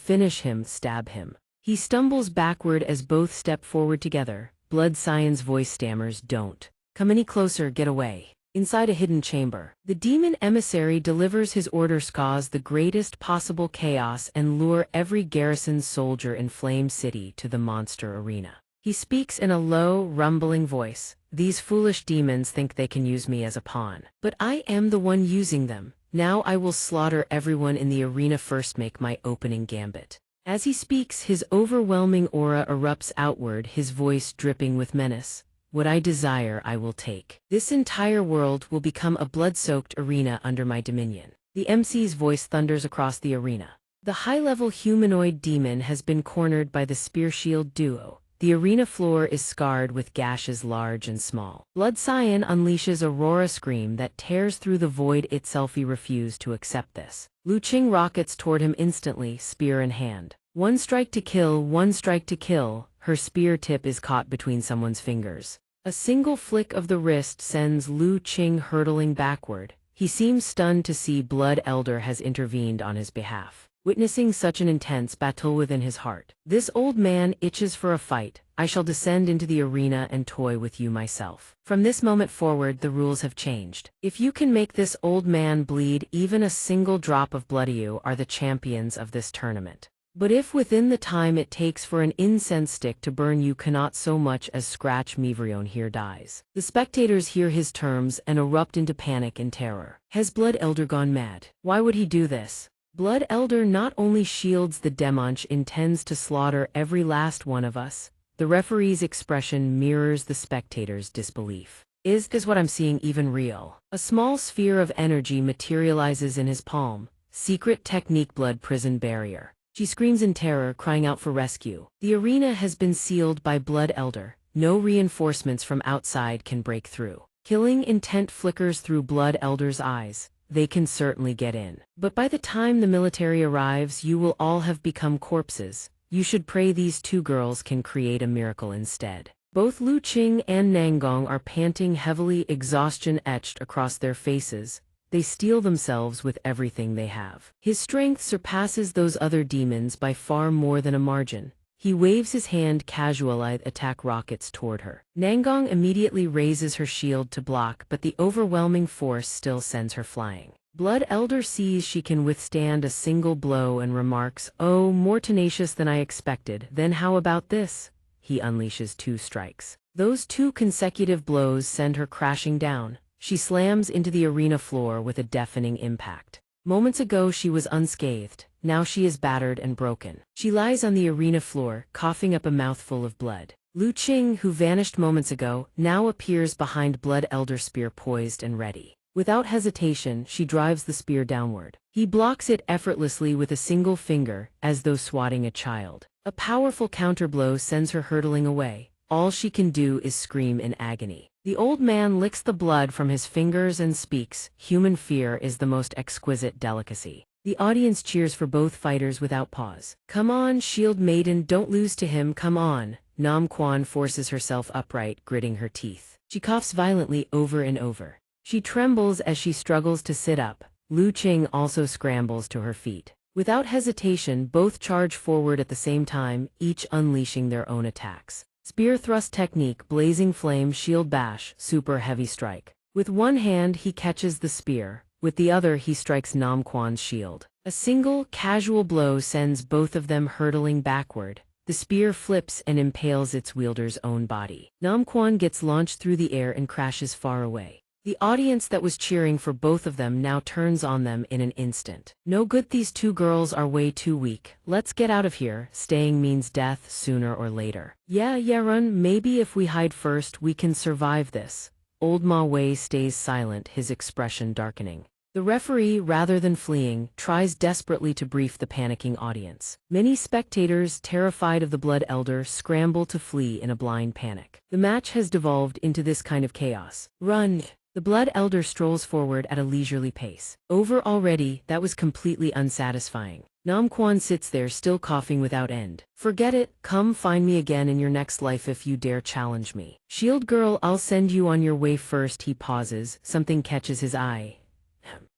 stab him. He stumbles backward as both step forward together. Blood Cyan's voice stammers, "Don't come any closer, get away." Inside a hidden chamber, the demon emissary delivers his orders: cause the greatest possible chaos and lure every garrison soldier in Flame City to the monster arena. He speaks in a low, rumbling voice. "These foolish demons think they can use me as a pawn. But I am the one using them. Now I will slaughter everyone in the arena first, make my opening gambit." As he speaks, his overwhelming aura erupts outward, his voice dripping with menace. "What I desire I will take. This entire world will become a blood-soaked arena under my dominion." The MC's voice thunders across the arena. The high-level humanoid demon has been cornered by the spear-shield duo. The arena floor is scarred with gashes large and small. Blood Cyan unleashes a roar scream that tears through the void itself. He refused to accept this. Lu Qing rockets toward him instantly, spear in hand. One strike to kill, one strike to kill. Her spear tip is caught between someone's fingers. A single flick of the wrist sends Lu Qing hurtling backward. He seems stunned to see Blood Elder has intervened on his behalf. Witnessing such an intense battle within his heart, this old man itches for a fight. "I shall descend into the arena and toy with you myself." From this moment forward, the rules have changed. If you can make this old man bleed even a single drop of blood, you are the champions of this tournament. But if within the time it takes for an incense stick to burn, you cannot so much as scratch, Mivrion here dies. The spectators hear his terms and erupt into panic and terror. Has Blood Elder gone mad? Why would he do this? Blood Elder not only shields the Demonch intends to slaughter every last one of us, the referee's expression mirrors the spectator's disbelief. Is what I'm seeing even real? A small sphere of energy materializes in his palm. Secret technique blood prison barrier. She screams in terror, crying out for rescue. The arena has been sealed by Blood Elder. No reinforcements from outside can break through. Killing intent flickers through Blood Elder's eyes. They can certainly get in. But by the time the military arrives, you will all have become corpses. You should pray these two girls can create a miracle instead. Both Lu Qing and Nangong are panting heavily, exhaustion etched across their faces. They steel themselves with everything they have. His strength surpasses those other demons by far more than a margin. He waves his hand casually, attack rockets toward her. Nangong immediately raises her shield to block, but the overwhelming force still sends her flying. Blood Elder sees she can withstand a single blow and remarks, "Oh, more tenacious than I expected. Then how about this?" He unleashes 2 strikes. Those 2 consecutive blows send her crashing down. She slams into the arena floor with a deafening impact. Moments ago she was unscathed, now she is battered and broken. She lies on the arena floor, coughing up a mouthful of blood. Lu Qing, who vanished moments ago, now appears behind Blood Elder spear poised and ready. Without hesitation, she drives the spear downward. He blocks it effortlessly with a single finger, as though swatting a child. A powerful counterblow sends her hurtling away. All she can do is scream in agony. The old man licks the blood from his fingers and speaks, "Human fear is the most exquisite delicacy." The audience cheers for both fighters without pause. "Come on, Shield Maiden, don't lose to him, come on." Nam Quan forces herself upright, gritting her teeth. She coughs violently over and over. She trembles as she struggles to sit up. Lu Qing also scrambles to her feet. Without hesitation, both charge forward at the same time, each unleashing their own attacks. Spear thrust technique, blazing flame, shield bash, super heavy strike. With one hand he catches the spear, with the other he strikes Nam Quan's shield. A single, casual blow sends both of them hurtling backward. The spear flips and impales its wielder's own body. Nam Quan gets launched through the air and crashes far away. The audience that was cheering for both of them now turns on them in an instant. No good, these 2 girls are way too weak. Let's get out of here. Staying means death sooner or later. Yeah, run. Maybe if we hide first, we can survive this. Old Ma Wei stays silent, his expression darkening. The referee, rather than fleeing, tries desperately to brief the panicking audience. Many spectators, terrified of the Blood Elder, scramble to flee in a blind panic. The match has devolved into this kind of chaos. Run! The Blood Elder strolls forward at a leisurely pace. Over already, that was completely unsatisfying. Nam Quan sits there still coughing without end. Forget it, come find me again in your next life if you dare challenge me. Shield girl, I'll send you on your way first. He pauses, something catches his eye.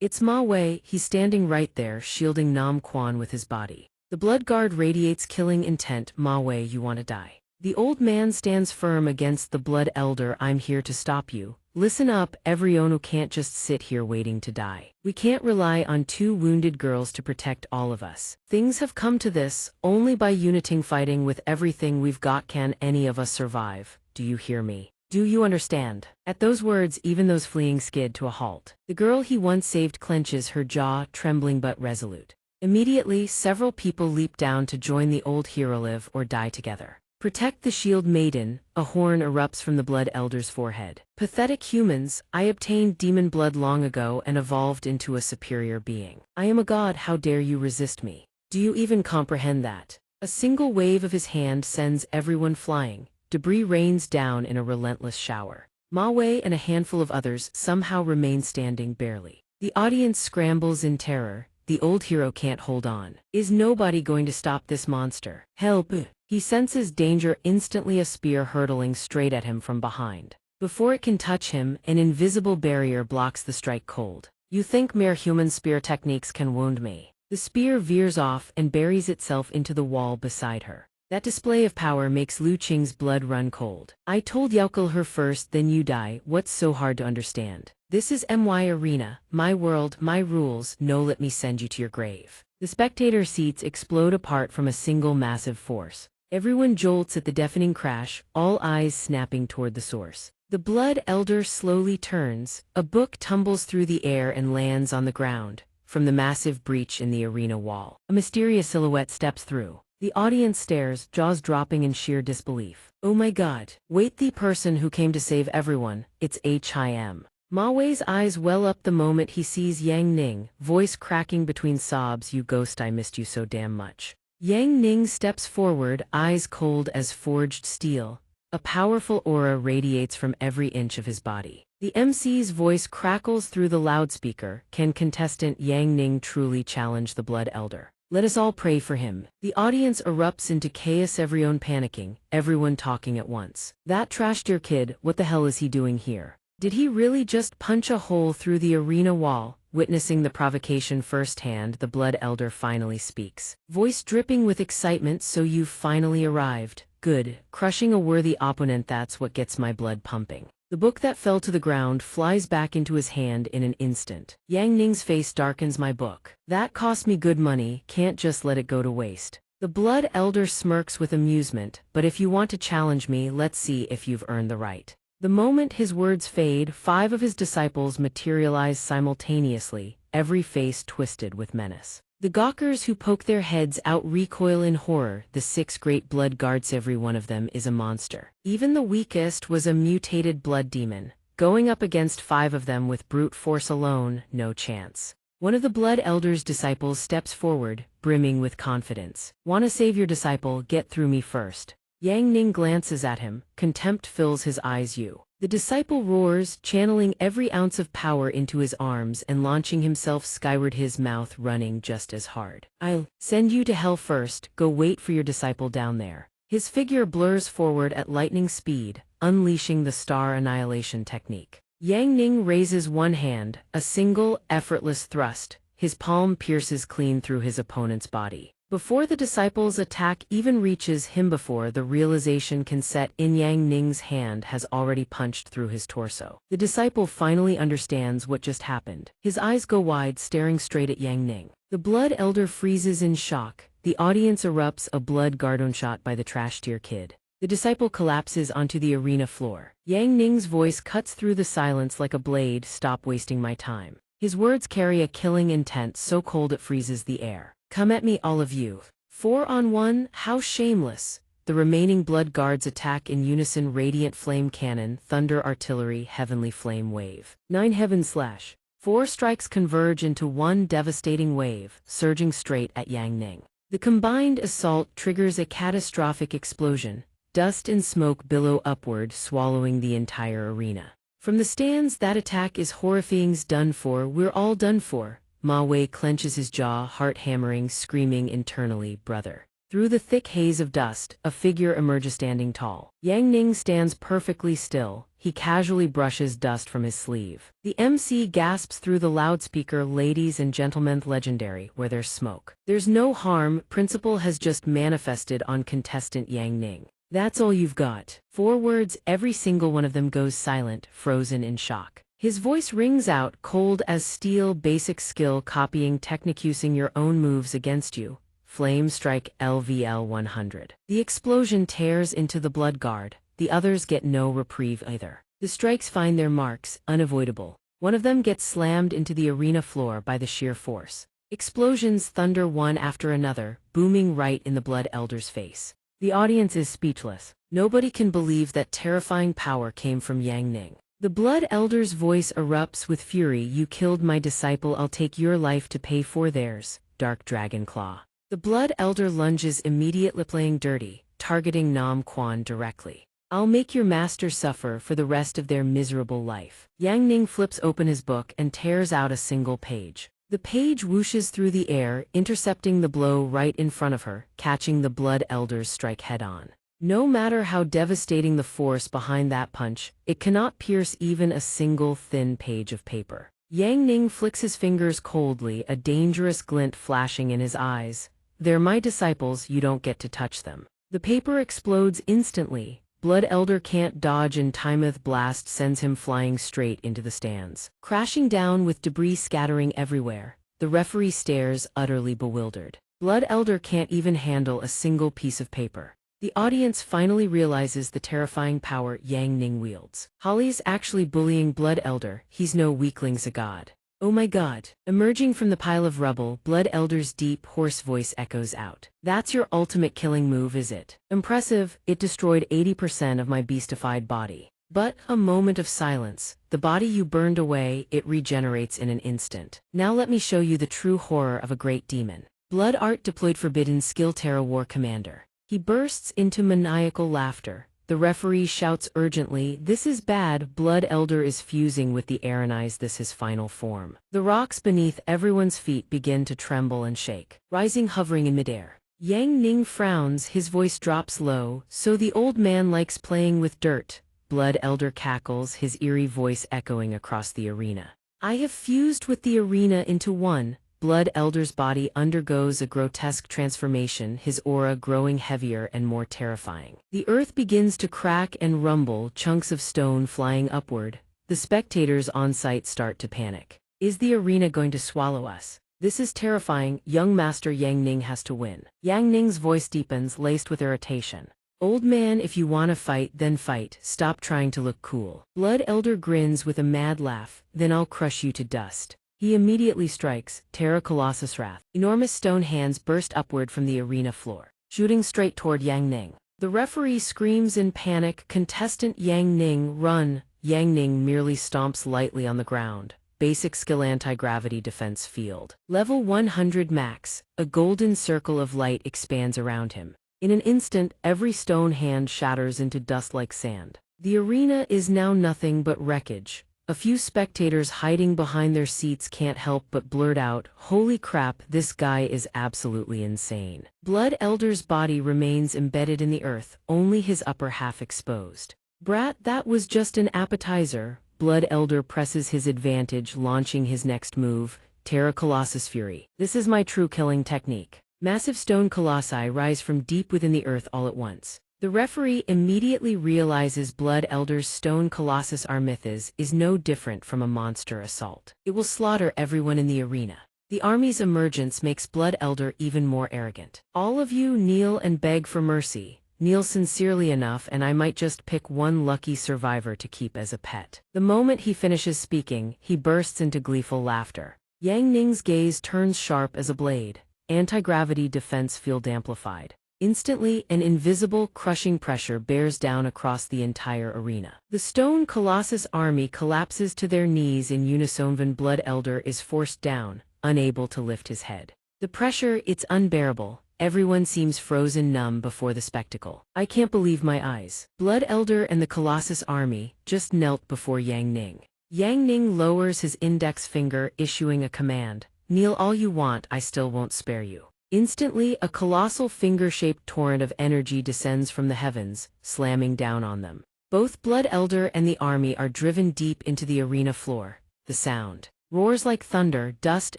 It's Ma Wei, he's standing right there, shielding Nam Quan with his body. The blood guard radiates killing intent. Ma Wei, you want to die. The old man stands firm against the Blood Elder. I'm here to stop you. Listen up, everyone, who can't just sit here waiting to die. We can't rely on 2 wounded girls to protect all of us. Things have come to this, only by uniting, fighting with everything we've got can any of us survive. Do you hear me? Do you understand? At those words, even those fleeing skid to a halt. The girl he once saved clenches her jaw, trembling but resolute. Immediately, several people leap down to join the old hero, live or die together. Protect the Shield Maiden, a horn erupts from the Blood Elder's forehead. Pathetic humans, I obtained demon blood long ago and evolved into a superior being. I am a god, how dare you resist me? Do you even comprehend that? A single wave of his hand sends everyone flying. Debris rains down in a relentless shower. Ma Wei and a handful of others somehow remain standing barely. The audience scrambles in terror. The old hero can't hold on. Is nobody going to stop this monster? Help! He senses danger instantly, a spear hurtling straight at him from behind. Before it can touch him, an invisible barrier blocks the strike cold. You think mere human spear techniques can wound me? The spear veers off and buries itself into the wall beside her. That display of power makes Lu Qing's blood run cold. I told you I'll kill her first, then you die. What's so hard to understand? This is my arena, my world, my rules. No, let me send you to your grave. The spectator seats explode apart from a single massive force. Everyone jolts at the deafening crash, all eyes snapping toward the source. The Blood Elder slowly turns. A book tumbles through the air and lands on the ground. from the massive breach in the arena wall. A mysterious silhouette steps through. The audience stares, jaws dropping in sheer disbelief. Oh my god. Wait, the person who came to save everyone, it's Him. Ma Wei's eyes well up the moment he sees Yang Ning, voice cracking between sobs, you ghost, I missed you so damn much. Yang Ning steps forward, eyes cold as forged steel. A powerful aura radiates from every inch of his body. The MC's voice crackles through the loudspeaker. Can contestant Yang Ning truly challenge the Blood Elder? Let us all pray for him. The audience erupts into chaos, everyone panicking, everyone talking at once. That trash-tier kid, what the hell is he doing here? Did he really just punch a hole through the arena wall? Witnessing the provocation firsthand, the Blood Elder finally speaks. Voice dripping with excitement, so you've finally arrived. Good, crushing a worthy opponent, that's what gets my blood pumping. The book that fell to the ground flies back into his hand in an instant. Yang Ning's face darkens. My book. That cost me good money, can't just let it go to waste. The Blood Elder smirks with amusement, but if you want to challenge me, let's see if you've earned the right. The moment his words fade, 5 of his disciples materialize simultaneously, every face twisted with menace. The gawkers who poke their heads out recoil in horror. The 6 great blood guards, every one of them is a monster. Even the weakest was a mutated blood demon. Going up against 5 of them with brute force alone, no chance. One of the Blood Elder's disciples steps forward, brimming with confidence. Wanna save your disciple? Get through me first. Yang Ning glances at him, contempt fills his eyes. You. The disciple roars, channeling every ounce of power into his arms and launching himself skyward, his mouth running just as hard. I'll send you to hell first, go wait for your disciple down there. His figure blurs forward at lightning speed, unleashing the star annihilation technique. Yang Ning raises one hand, a single, effortless thrust. His palm pierces clean through his opponent's body. Before the disciple's attack even reaches him, before the realization can set in, Yang Ning's hand has already punched through his torso. The disciple finally understands what just happened. His eyes go wide, staring straight at Yang Ning. The Blood Elder freezes in shock. The audience erupts. A blood guard shot by the trash-tier kid. The disciple collapses onto the arena floor. Yang Ning's voice cuts through the silence like a blade. Stop wasting my time. His words carry a killing intent so cold it freezes the air. Come at me, all of you. 4-on-1, how shameless. The remaining blood guards attack in unison. Radiant flame cannon, thunder artillery, heavenly flame wave. 9 heaven slash. 4 strikes converge into one devastating wave, surging straight at Yang Ning. The combined assault triggers a catastrophic explosion. Dust and smoke billow upward, swallowing the entire arena. From the stands, that attack is horrifying. Done for, we're all done for. Ma Wei clenches his jaw, heart hammering, screaming internally, brother. Through the thick haze of dust, a figure emerges standing tall. Yang Ning stands perfectly still. He casually brushes dust from his sleeve. The MC gasps through the loudspeaker, ladies and gentlemen, legendary, where there's smoke, there's no harm. Principle has just manifested on contestant Yang Ning. That's all you've got. 4 words, every single one of them goes silent, frozen in shock. His voice rings out, cold as steel. Basic skill, copying technique, using your own moves against you. Flame strike, LVL 100. The explosion tears into the blood guard. The others get no reprieve either. The strikes find their marks, unavoidable. One of them gets slammed into the arena floor by the sheer force. Explosions thunder one after another, booming right in the Blood Elder's face. The audience is speechless. Nobody can believe that terrifying power came from Yang Ning. The Blood Elder's voice erupts with fury. You killed my disciple, I'll take your life to pay for theirs. Dark Dragon Claw. The Blood Elder lunges immediately, playing dirty, targeting Nam Quan directly. I'll make your master suffer for the rest of their miserable life. Yang Ning flips open his book and tears out a single page. The page whooshes through the air, intercepting the blow right in front of her, catching the Blood Elder's strike head-on. No matter how devastating the force behind that punch, it cannot pierce even a single thin page of paper. Yang Ning flicks his fingers coldly, a dangerous glint flashing in his eyes. They're my disciples, you don't get to touch them. The paper explodes instantly. Blood Elder can't dodge, and Timeth blast sends him flying straight into the stands, crashing down with debris scattering everywhere. The referee stares, utterly bewildered. Blood Elder can't even handle a single piece of paper. The audience finally realizes the terrifying power Yang Ning wields. Holly's actually bullying Blood Elder, he's no weaklings, a god. Oh my god. Emerging from the pile of rubble, Blood Elder's deep, hoarse voice echoes out. That's your ultimate killing move, is it? Impressive, it destroyed 80% of my beastified body. But, a moment of silence. The body you burned away, it regenerates in an instant. Now let me show you the true horror of a great demon. Blood Art deployed Forbidden Skill Terra War Commander. He bursts into maniacal laughter. The referee shouts urgently, "This is bad." Blood Elder is fusing with the Arenize, this his final form. The rocks beneath everyone's feet begin to tremble and shake, rising hovering in midair. Yang Ning frowns, his voice drops low. "So the old man likes playing with dirt." Blood Elder cackles, his eerie voice echoing across the arena. "I have fused with the arena into one." Blood Elder's body undergoes a grotesque transformation, his aura growing heavier and more terrifying. The earth begins to crack and rumble, chunks of stone flying upward. The spectators on site start to panic. Is the arena going to swallow us? This is terrifying. Young Master Yang Ning has to win. Yang Ning's voice deepens, laced with irritation. "Old man, if you want to fight, then fight. Stop trying to look cool." Blood Elder grins with a mad laugh. "Then I'll crush you to dust." He immediately strikes, Terra Colossus Wrath. Enormous stone hands burst upward from the arena floor, shooting straight toward Yang Ning. The referee screams in panic, "Contestant Yang Ning, run!" Yang Ning merely stomps lightly on the ground. Basic skill anti-gravity defense field. Level 100 max. A golden circle of light expands around him. In an instant, every stone hand shatters into dust like sand. The arena is now nothing but wreckage. A few spectators hiding behind their seats can't help but blurt out, "Holy crap, this guy is absolutely insane." Blood Elder's body remains embedded in the earth, only his upper half exposed. "Brat, that was just an appetizer." Blood Elder presses his advantage, launching his next move, Terra Colossus Fury. "This is my true killing technique." Massive stone colossi rise from deep within the earth all at once. The referee immediately realizes Blood Elder's stone colossus Armithas is no different from a monster assault. It will slaughter everyone in the arena. The army's emergence makes Blood Elder even more arrogant. "All of you kneel and beg for mercy. Kneel sincerely enough and I might just pick one lucky survivor to keep as a pet." The moment he finishes speaking, he bursts into gleeful laughter. Yang Ning's gaze turns sharp as a blade. Anti-gravity defense field amplified. Instantly, an invisible, crushing pressure bears down across the entire arena. The stone colossus army collapses to their knees in unison. Blood Elder is forced down, unable to lift his head. The pressure, it's unbearable. Everyone seems frozen numb before the spectacle. "I can't believe my eyes." Blood Elder and the colossus army just knelt before Yang Ning. Yang Ning lowers his index finger, issuing a command. "Kneel all you want, I still won't spare you." Instantly, a colossal finger-shaped torrent of energy descends from the heavens, slamming down on them. Both Blood Elder and the army are driven deep into the arena floor. The sound roars like thunder, dust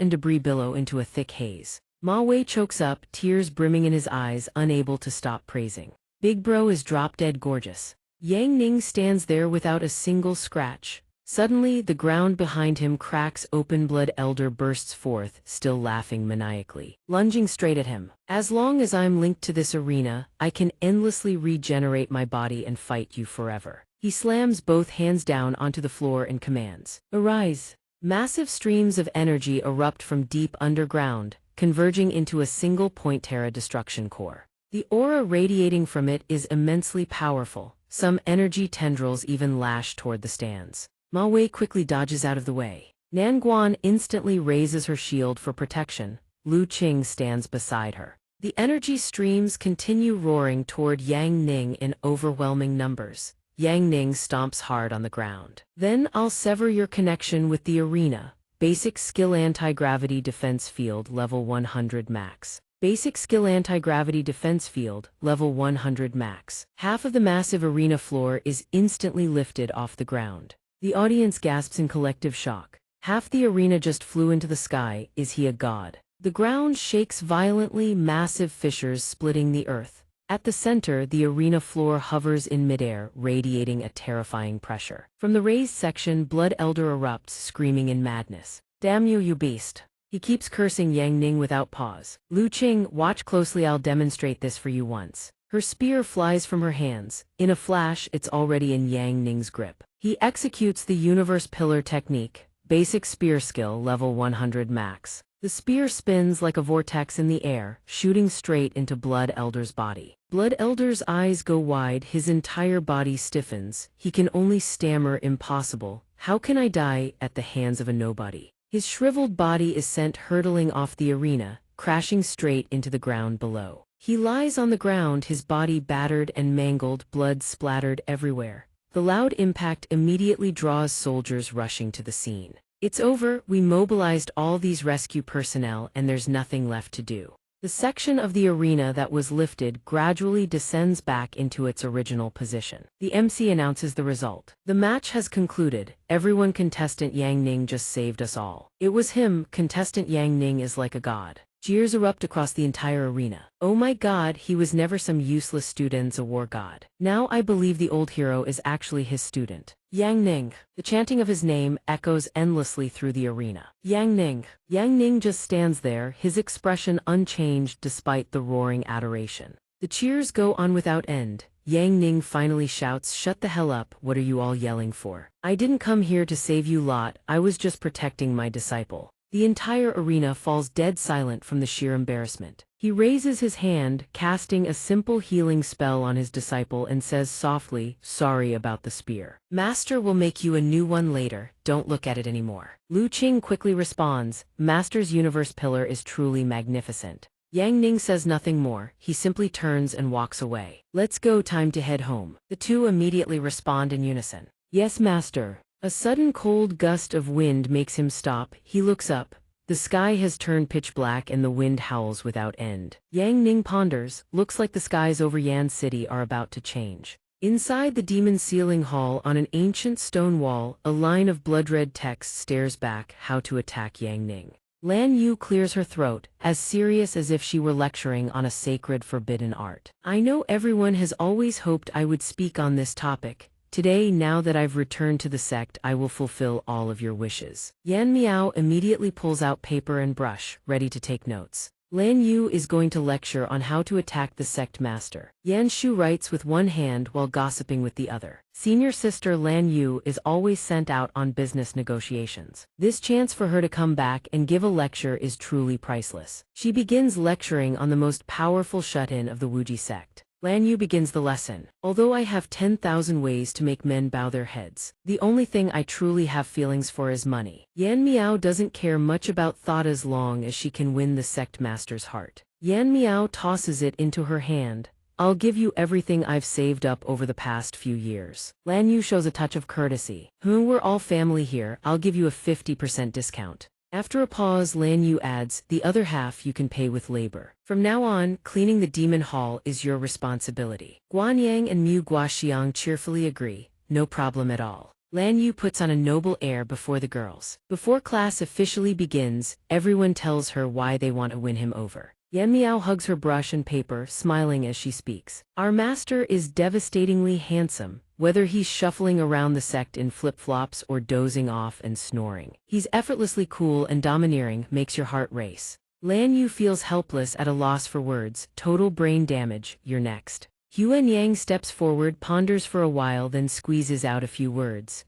and debris billow into a thick haze. Ma Wei chokes up, tears brimming in his eyes, unable to stop praising. "Big Bro is drop-dead gorgeous." Yang Ning stands there without a single scratch. Suddenly, the ground behind him cracks open. Blood Elder bursts forth, still laughing maniacally, lunging straight at him. "As long as I'm linked to this arena, I can endlessly regenerate my body and fight you forever." He slams both hands down onto the floor and commands, "Arise." Massive streams of energy erupt from deep underground, converging into a single point Terra destruction core. The aura radiating from it is immensely powerful. Some energy tendrils even lash toward the stands. Ma Wei quickly dodges out of the way. Nan Guan instantly raises her shield for protection. Lu Qing stands beside her. The energy streams continue roaring toward Yang Ning in overwhelming numbers. Yang Ning stomps hard on the ground. "Then I'll sever your connection with the arena." Basic skill anti-gravity defense field level 100 max. Basic skill anti-gravity defense field level 100 max. Half of the massive arena floor is instantly lifted off the ground. The audience gasps in collective shock. Half the arena just flew into the sky. Is he a god? The ground shakes violently, massive fissures splitting the earth. At the center, the arena floor hovers in midair, radiating a terrifying pressure. From the raised section, Blood Elder erupts, screaming in madness. "Damn you, you beast!" He keeps cursing Yang Ning without pause. "Lu Qing, watch closely, I'll demonstrate this for you once." Her spear flies from her hands. In a flash, it's already in Yang Ning's grip. He executes the Universe Pillar technique. Basic spear skill, level 100 max. The spear spins like a vortex in the air, shooting straight into Blood Elder's body. Blood Elder's eyes go wide, his entire body stiffens. He can only stammer, "Impossible. How can I die at the hands of a nobody?" His shriveled body is sent hurtling off the arena, crashing straight into the ground below. He lies on the ground, his body battered and mangled, blood splattered everywhere. The loud impact immediately draws soldiers rushing to the scene. "It's over, we mobilized all these rescue personnel and there's nothing left to do." The section of the arena that was lifted gradually descends back into its original position. The MC announces the result. "The match has concluded. Everyone, contestant Yang Ning just saved us all. It was him, contestant Yang Ning is like a god." Jeers erupt across the entire arena. "Oh my god, he was never some useless student, a war god. Now I believe the old hero is actually his student. Yang Ning." The chanting of his name echoes endlessly through the arena. Yang Ning. Yang Ning just stands there, his expression unchanged despite the roaring adoration. The cheers go on without end. Yang Ning finally shouts, "Shut the hell up, what are you all yelling for? I didn't come here to save you lot, I was just protecting my disciple." The entire arena falls dead silent from the sheer embarrassment. He raises his hand, casting a simple healing spell on his disciple, and says softly, "Sorry about the spear. Master will make you a new one later, don't look at it anymore." Lu Qing quickly responds, "Master's universe pillar is truly magnificent." Yang Ning says nothing more, he simply turns and walks away. "Let's go, time to head home." The two immediately respond in unison. "Yes, master." A sudden cold gust of wind makes him stop. He looks up. The sky has turned pitch black and the wind howls without end. Yang Ning ponders, looks like the skies over Yan City are about to change. Inside the demon ceiling hall, on an ancient stone wall, a line of blood-red text stares back, "How to attack Yang Ning." Lan Yu clears her throat, as serious as if she were lecturing on a sacred forbidden art. "I know everyone has always hoped I would speak on this topic. Today, now that I've returned to the sect, I will fulfill all of your wishes." Yan Miao immediately pulls out paper and brush, ready to take notes. Lan Yu is going to lecture on how to attack the sect master. Yan Shu writes with one hand while gossiping with the other. Senior sister Lan Yu is always sent out on business negotiations. This chance for her to come back and give a lecture is truly priceless. She begins lecturing on the most powerful shut-in of the Wuji sect. Lan Yu begins the lesson. "Although I have 10,000 ways to make men bow their heads, the only thing I truly have feelings for is money." Yan Miao doesn't care much about thought as long as she can win the sect master's heart. Yan Miao tosses it into her hand. "I'll give you everything I've saved up over the past few years." Lan Yu shows a touch of courtesy. We're all family here, I'll give you a 50% discount." After a pause, Lan Yu adds, "The other half you can pay with labor. From now on, cleaning the demon hall is your responsibility." Guanyang and Mu Guaxiang cheerfully agree, "No problem at all." Lan Yu puts on a noble air before the girls. Before class officially begins, everyone tells her why they want to win him over. Yan Miao hugs her brush and paper, smiling as she speaks. "Our master is devastatingly handsome, whether he's shuffling around the sect in flip-flops or dozing off and snoring. He's effortlessly cool and domineering, makes your heart race." Lan Yu feels helpless, at a loss for words. "Total brain damage, you're next." Huan Yang steps forward, ponders for a while, then squeezes out a few words.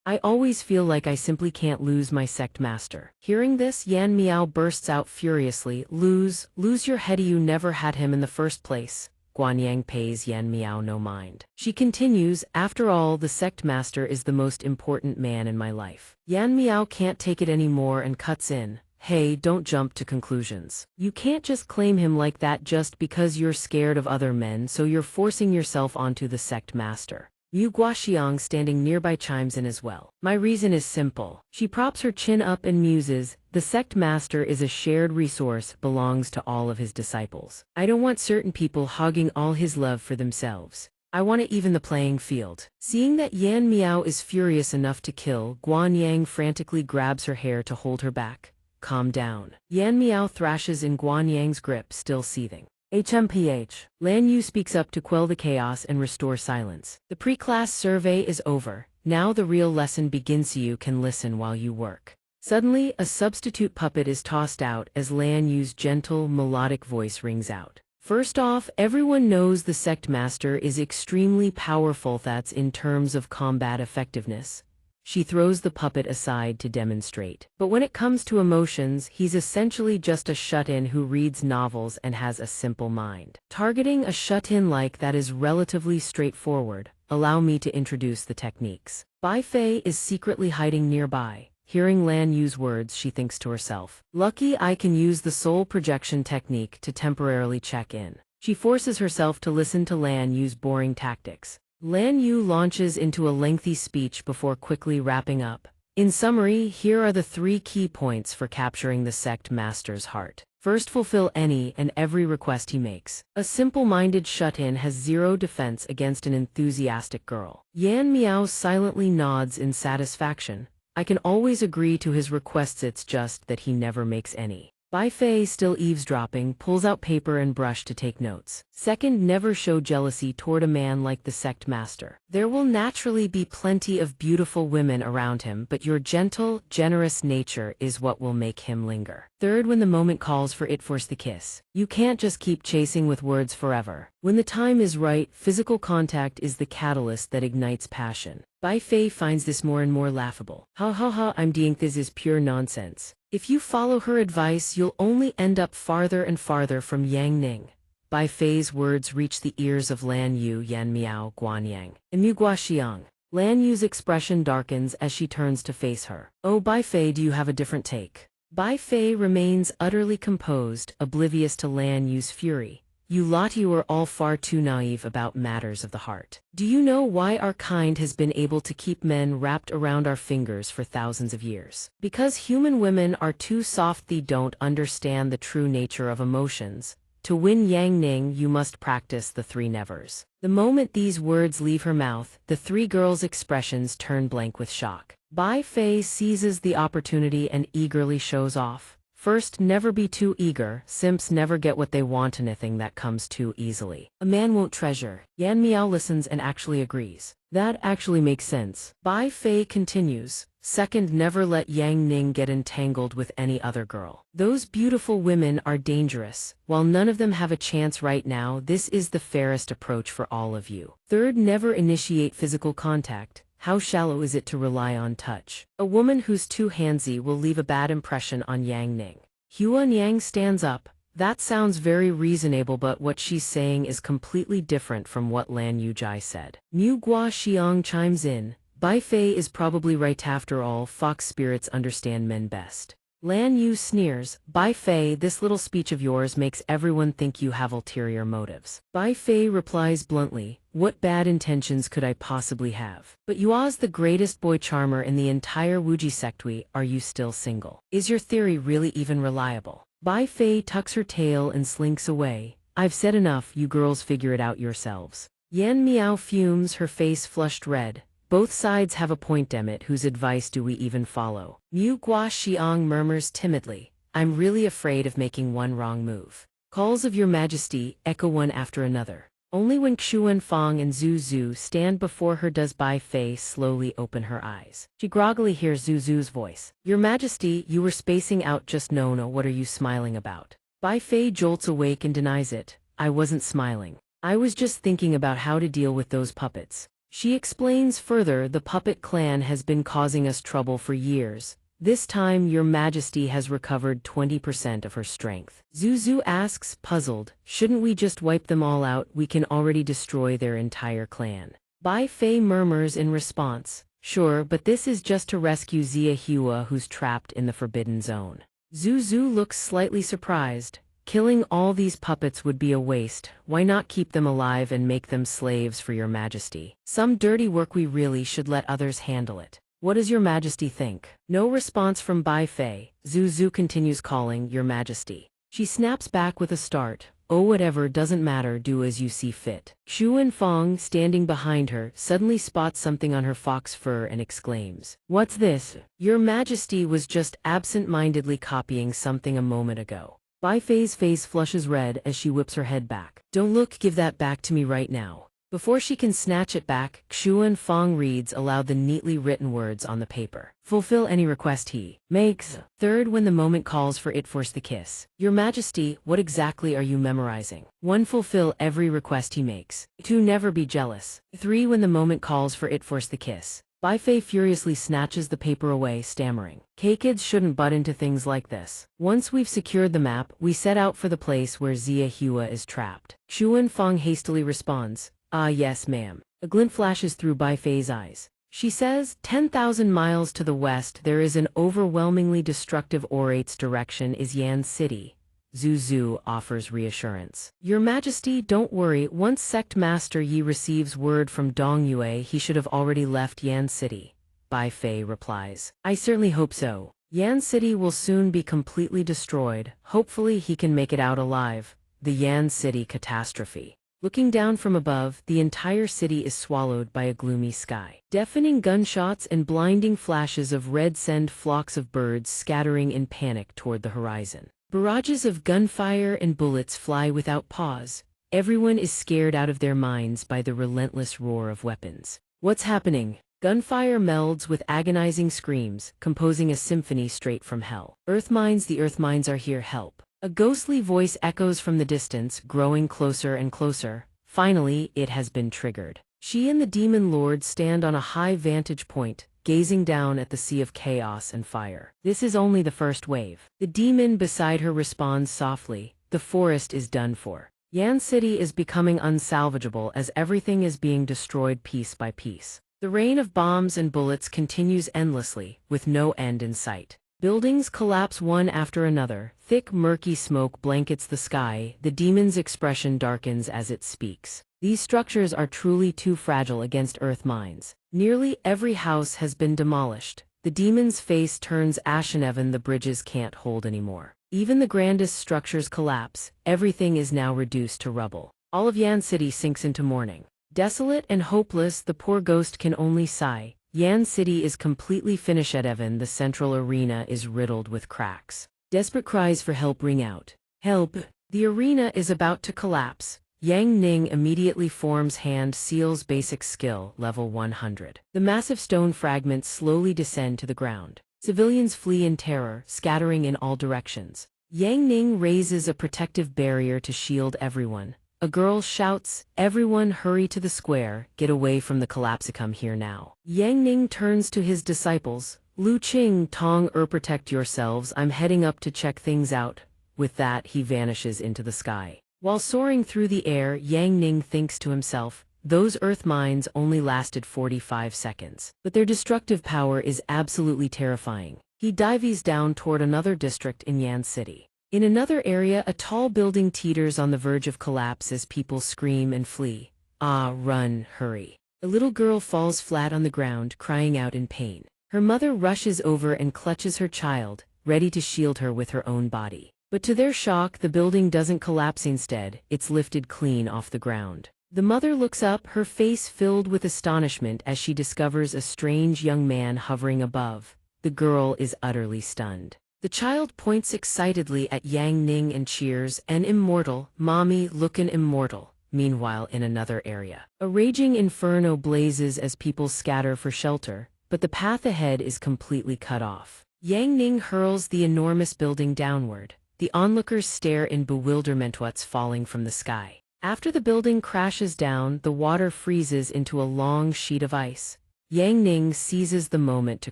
I always feel like I simply can't lose my sect master." Hearing this, Yan Miao bursts out furiously, Lose your head, you never had him in the first place." Guanyang pays Yan Miao no mind. She continues, "After all, the sect master is the most important man in my life." Yan Miao can't take it anymore and cuts in. "Hey, don't jump to conclusions. You can't just claim him like that just because you're scared of other men, so you're forcing yourself onto the sect master." Yu Guaxiang, standing nearby, chimes in as well. "My reason is simple." She props her chin up and muses, "The sect master is a shared resource, belongs to all of his disciples. I don't want certain people hogging all his love for themselves. I want to even the playing field." Seeing that Yan Miao is furious enough to kill, Guanyang frantically grabs her hair to hold her back. "Calm down." Yan Miao thrashes in Guanyang's grip, still seething. HMPH. Lan Yu speaks up to quell the chaos and restore silence. "The pre-class survey is over. Now the real lesson begins, so you can listen while you work." Suddenly, a substitute puppet is tossed out as Lan Yu's gentle, melodic voice rings out. "First off, everyone knows the sect master is extremely powerful. That's in terms of combat effectiveness. She throws the puppet aside to demonstrate. But when it comes to emotions, he's essentially just a shut-in who reads novels and has a simple mind. Targeting a shut-in like that is relatively straightforward. Allow me to introduce the techniques. Bai Fei is secretly hiding nearby. Hearing Lan use words, she thinks to herself, "Lucky I can use the soul projection technique to temporarily check in." She forces herself to listen to Lan use boring tactics. Lan Yu launches into a lengthy speech before quickly wrapping up. In summary, here are the 3 key points for capturing the sect master's heart. First, fulfill any and every request he makes. A simple-minded shut-in has 0 defense against an enthusiastic girl. Yan Miao silently nods in satisfaction. I can always agree to his requests, it's just that he never makes any. Bai Fei, still eavesdropping, pulls out paper and brush to take notes. Second, never show jealousy toward a man like the sect master. There will naturally be plenty of beautiful women around him, but your gentle, generous nature is what will make him linger. Third, when the moment calls for it, force the kiss. You can't just keep chasing with words forever. When the time is right, physical contact is the catalyst that ignites passion. Bai Fei finds this more and more laughable. Ha ha ha, I'm doing this is pure nonsense. If you follow her advice, you'll only end up farther and farther from Yang Ning. Bai Fei's words reach the ears of Lan Yu, Yan Miao, Guanyang, and Mu Guaxiang. Lan Yu's expression darkens as she turns to face her. Oh, Bai Fei, do you have a different take? Bai Fei remains utterly composed, oblivious to Lan Yu's fury. You lot, you are all far too naive about matters of the heart. Do you know why our kind has been able to keep men wrapped around our fingers for thousands of years? Because human women are too soft. They don't understand the true nature of emotions. To win Yang Ning, you must practice the 3 nevers. The moment these words leave her mouth, the 3 girls' expressions turn blank with shock. Bai Fei seizes the opportunity and eagerly shows off. First, never be too eager. Simps never get what they want, anything that comes too easily. A man won't treasure. Yan Miao listens and actually agrees. That actually makes sense. Bai Fei continues. Second, never let Yang Ning get entangled with any other girl. Those beautiful women are dangerous. While none of them have a chance right now, this is the fairest approach for all of you. Third, never initiate physical contact. How shallow is it to rely on touch? A woman who's too handsy will leave a bad impression on Yang Ning. Huan Yang stands up. That sounds very reasonable, but what she's saying is completely different from what Lan Yujai said. Mu Guaxiang chimes in. Bai Fei is probably right after all. Fox spirits understand men best. Lan Yu sneers. Bai Fei, this little speech of yours makes everyone think you have ulterior motives. Bai Fei replies bluntly, what bad intentions could I possibly have? But you are the greatest boy charmer in the entire Wuji sectui. Are you still single? Is your theory really even reliable? Bai Fei tucks her tail and slinks away. I've said enough, you girls figure it out yourselves. Yan Miao fumes, her face flushed red. Both sides have a point, dammit, whose advice do we even follow? Mu Guaxiang murmurs timidly, I'm really afraid of making one wrong move. Calls of your majesty echo one after another. Only when Xuan Fang and Zhu Zhu stand before her does Bai Fei slowly open her eyes. She groggily hears Zhu Zhu's voice. Your majesty, you were spacing out just now. What are you smiling about? Bai Fei jolts awake and denies it. I wasn't smiling. I was just thinking about how to deal with those puppets. She explains further, the puppet clan has been causing us trouble for years. This time your majesty has recovered 20% of her strength. Zhu Zhu asks, puzzled, shouldn't we just wipe them all out? We can already destroy their entire clan. Bai Fei murmurs in response, sure, but this is just to rescue Xia Hua, who's trapped in the forbidden zone. Zhu Zhu looks slightly surprised. Killing all these puppets would be a waste. Why not keep them alive and make them slaves for your majesty? Some dirty work, we really should let others handle it. What does your majesty think? No response from Bai Fei. Zhu Zhu continues calling, your majesty. She snaps back with a start. Oh, whatever, doesn't matter, do as you see fit. Xuan Fang, standing behind her, suddenly spots something on her fox fur and exclaims, what's this? Your majesty was just absent-mindedly copying something a moment ago. Bai Fei's face flushes red as she whips her head back. Don't look, give that back to me right now. Before she can snatch it back, Xuan Fang reads aloud the neatly written words on the paper. Fulfill any request he makes. Third, when the moment calls for it, force the kiss. Your majesty, what exactly are you memorizing? 1. Fulfill every request he makes. 2. Never be jealous. 3. When the moment calls for it, force the kiss. Bai Fei furiously snatches the paper away, stammering. K-kids shouldn't butt into things like this. Once we've secured the map, we set out for the place where Xia Hua is trapped. Xuan Fang hastily responds, "Ah yes, ma'am." A glint flashes through Bai Fei's eyes. She says, 10,000 miles to the west there is an overwhelmingly destructive orate's direction is Yan City. Zuzu offers reassurance. Your Majesty, don't worry, once Sect Master Yi receives word from Donghua he should have already left Yan City. Bai Fei replies. I certainly hope so. Yan City will soon be completely destroyed, hopefully he can make it out alive. The Yan City catastrophe. Looking down from above, the entire city is swallowed by a gloomy sky. Deafening gunshots and blinding flashes of red send flocks of birds scattering in panic toward the horizon. Barrages of gunfire and bullets fly without pause. Everyone is scared out of their minds by the relentless roar of weapons. What's happening? Gunfire melds with agonizing screams, composing a symphony straight from hell. Earthmines, the Earthmines are here, help. A ghostly voice echoes from the distance, growing closer and closer. Finally, it has been triggered. She and the demon lord stand on a high vantage point, gazing down at the sea of chaos and fire. This is only the first wave. The demon beside her responds softly, the forest is done for. Yan City is becoming unsalvageable as everything is being destroyed piece by piece. The rain of bombs and bullets continues endlessly, with no end in sight. Buildings collapse one after another, thick murky smoke blankets the sky, the demon's expression darkens as it speaks. These structures are truly too fragile against earth mines. Nearly every house has been demolished. The demon's face turns ashen, even the bridges can't hold anymore. Even the grandest structures collapse, everything is now reduced to rubble. All of Yan City sinks into mourning. Desolate and hopeless, the poor ghost can only sigh. Yan City is completely finished. Even the central arena is riddled with cracks. Desperate cries for help ring out. Help! The arena is about to collapse. Yang Ning immediately forms hand seals basic skill, level 100. The massive stone fragments slowly descend to the ground. Civilians flee in terror, scattering in all directions. Yang Ning raises a protective barrier to shield everyone. A girl shouts, everyone hurry to the square, get away from the collapse, come here now. Yang Ning turns to his disciples, Lu Qing, Tong protect yourselves, I'm heading up to check things out. With that he vanishes into the sky. While soaring through the air, Yang Ning thinks to himself, those earth mines only lasted 45 seconds. But their destructive power is absolutely terrifying. He dives down toward another district in Yan City. In another area, a tall building teeters on the verge of collapse as people scream and flee. Ah, run, hurry. A little girl falls flat on the ground, crying out in pain. Her mother rushes over and clutches her child, ready to shield her with her own body. But to their shock, the building doesn't collapse, instead, it's lifted clean off the ground. The mother looks up, her face filled with astonishment as she discovers a strange young man hovering above. The girl is utterly stunned. The child points excitedly at Yang Ning and cheers, an immortal, mommy lookin' immortal. Meanwhile, in another area, a raging inferno blazes as people scatter for shelter, but the path ahead is completely cut off. Yang Ning hurls the enormous building downward. The onlookers stare in bewilderment. What's falling from the sky? After the building crashes down, the water freezes into a long sheet of ice. Yang Ning seizes the moment to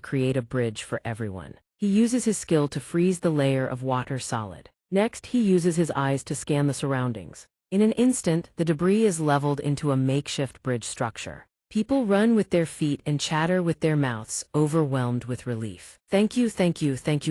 create a bridge for everyone. He uses his skill to freeze the layer of water solid. Next, he uses his eyes to scan the surroundings. In an instant, the debris is leveled into a makeshift bridge structure. People run with their feet and chatter with their mouths, overwhelmed with relief. Thank you,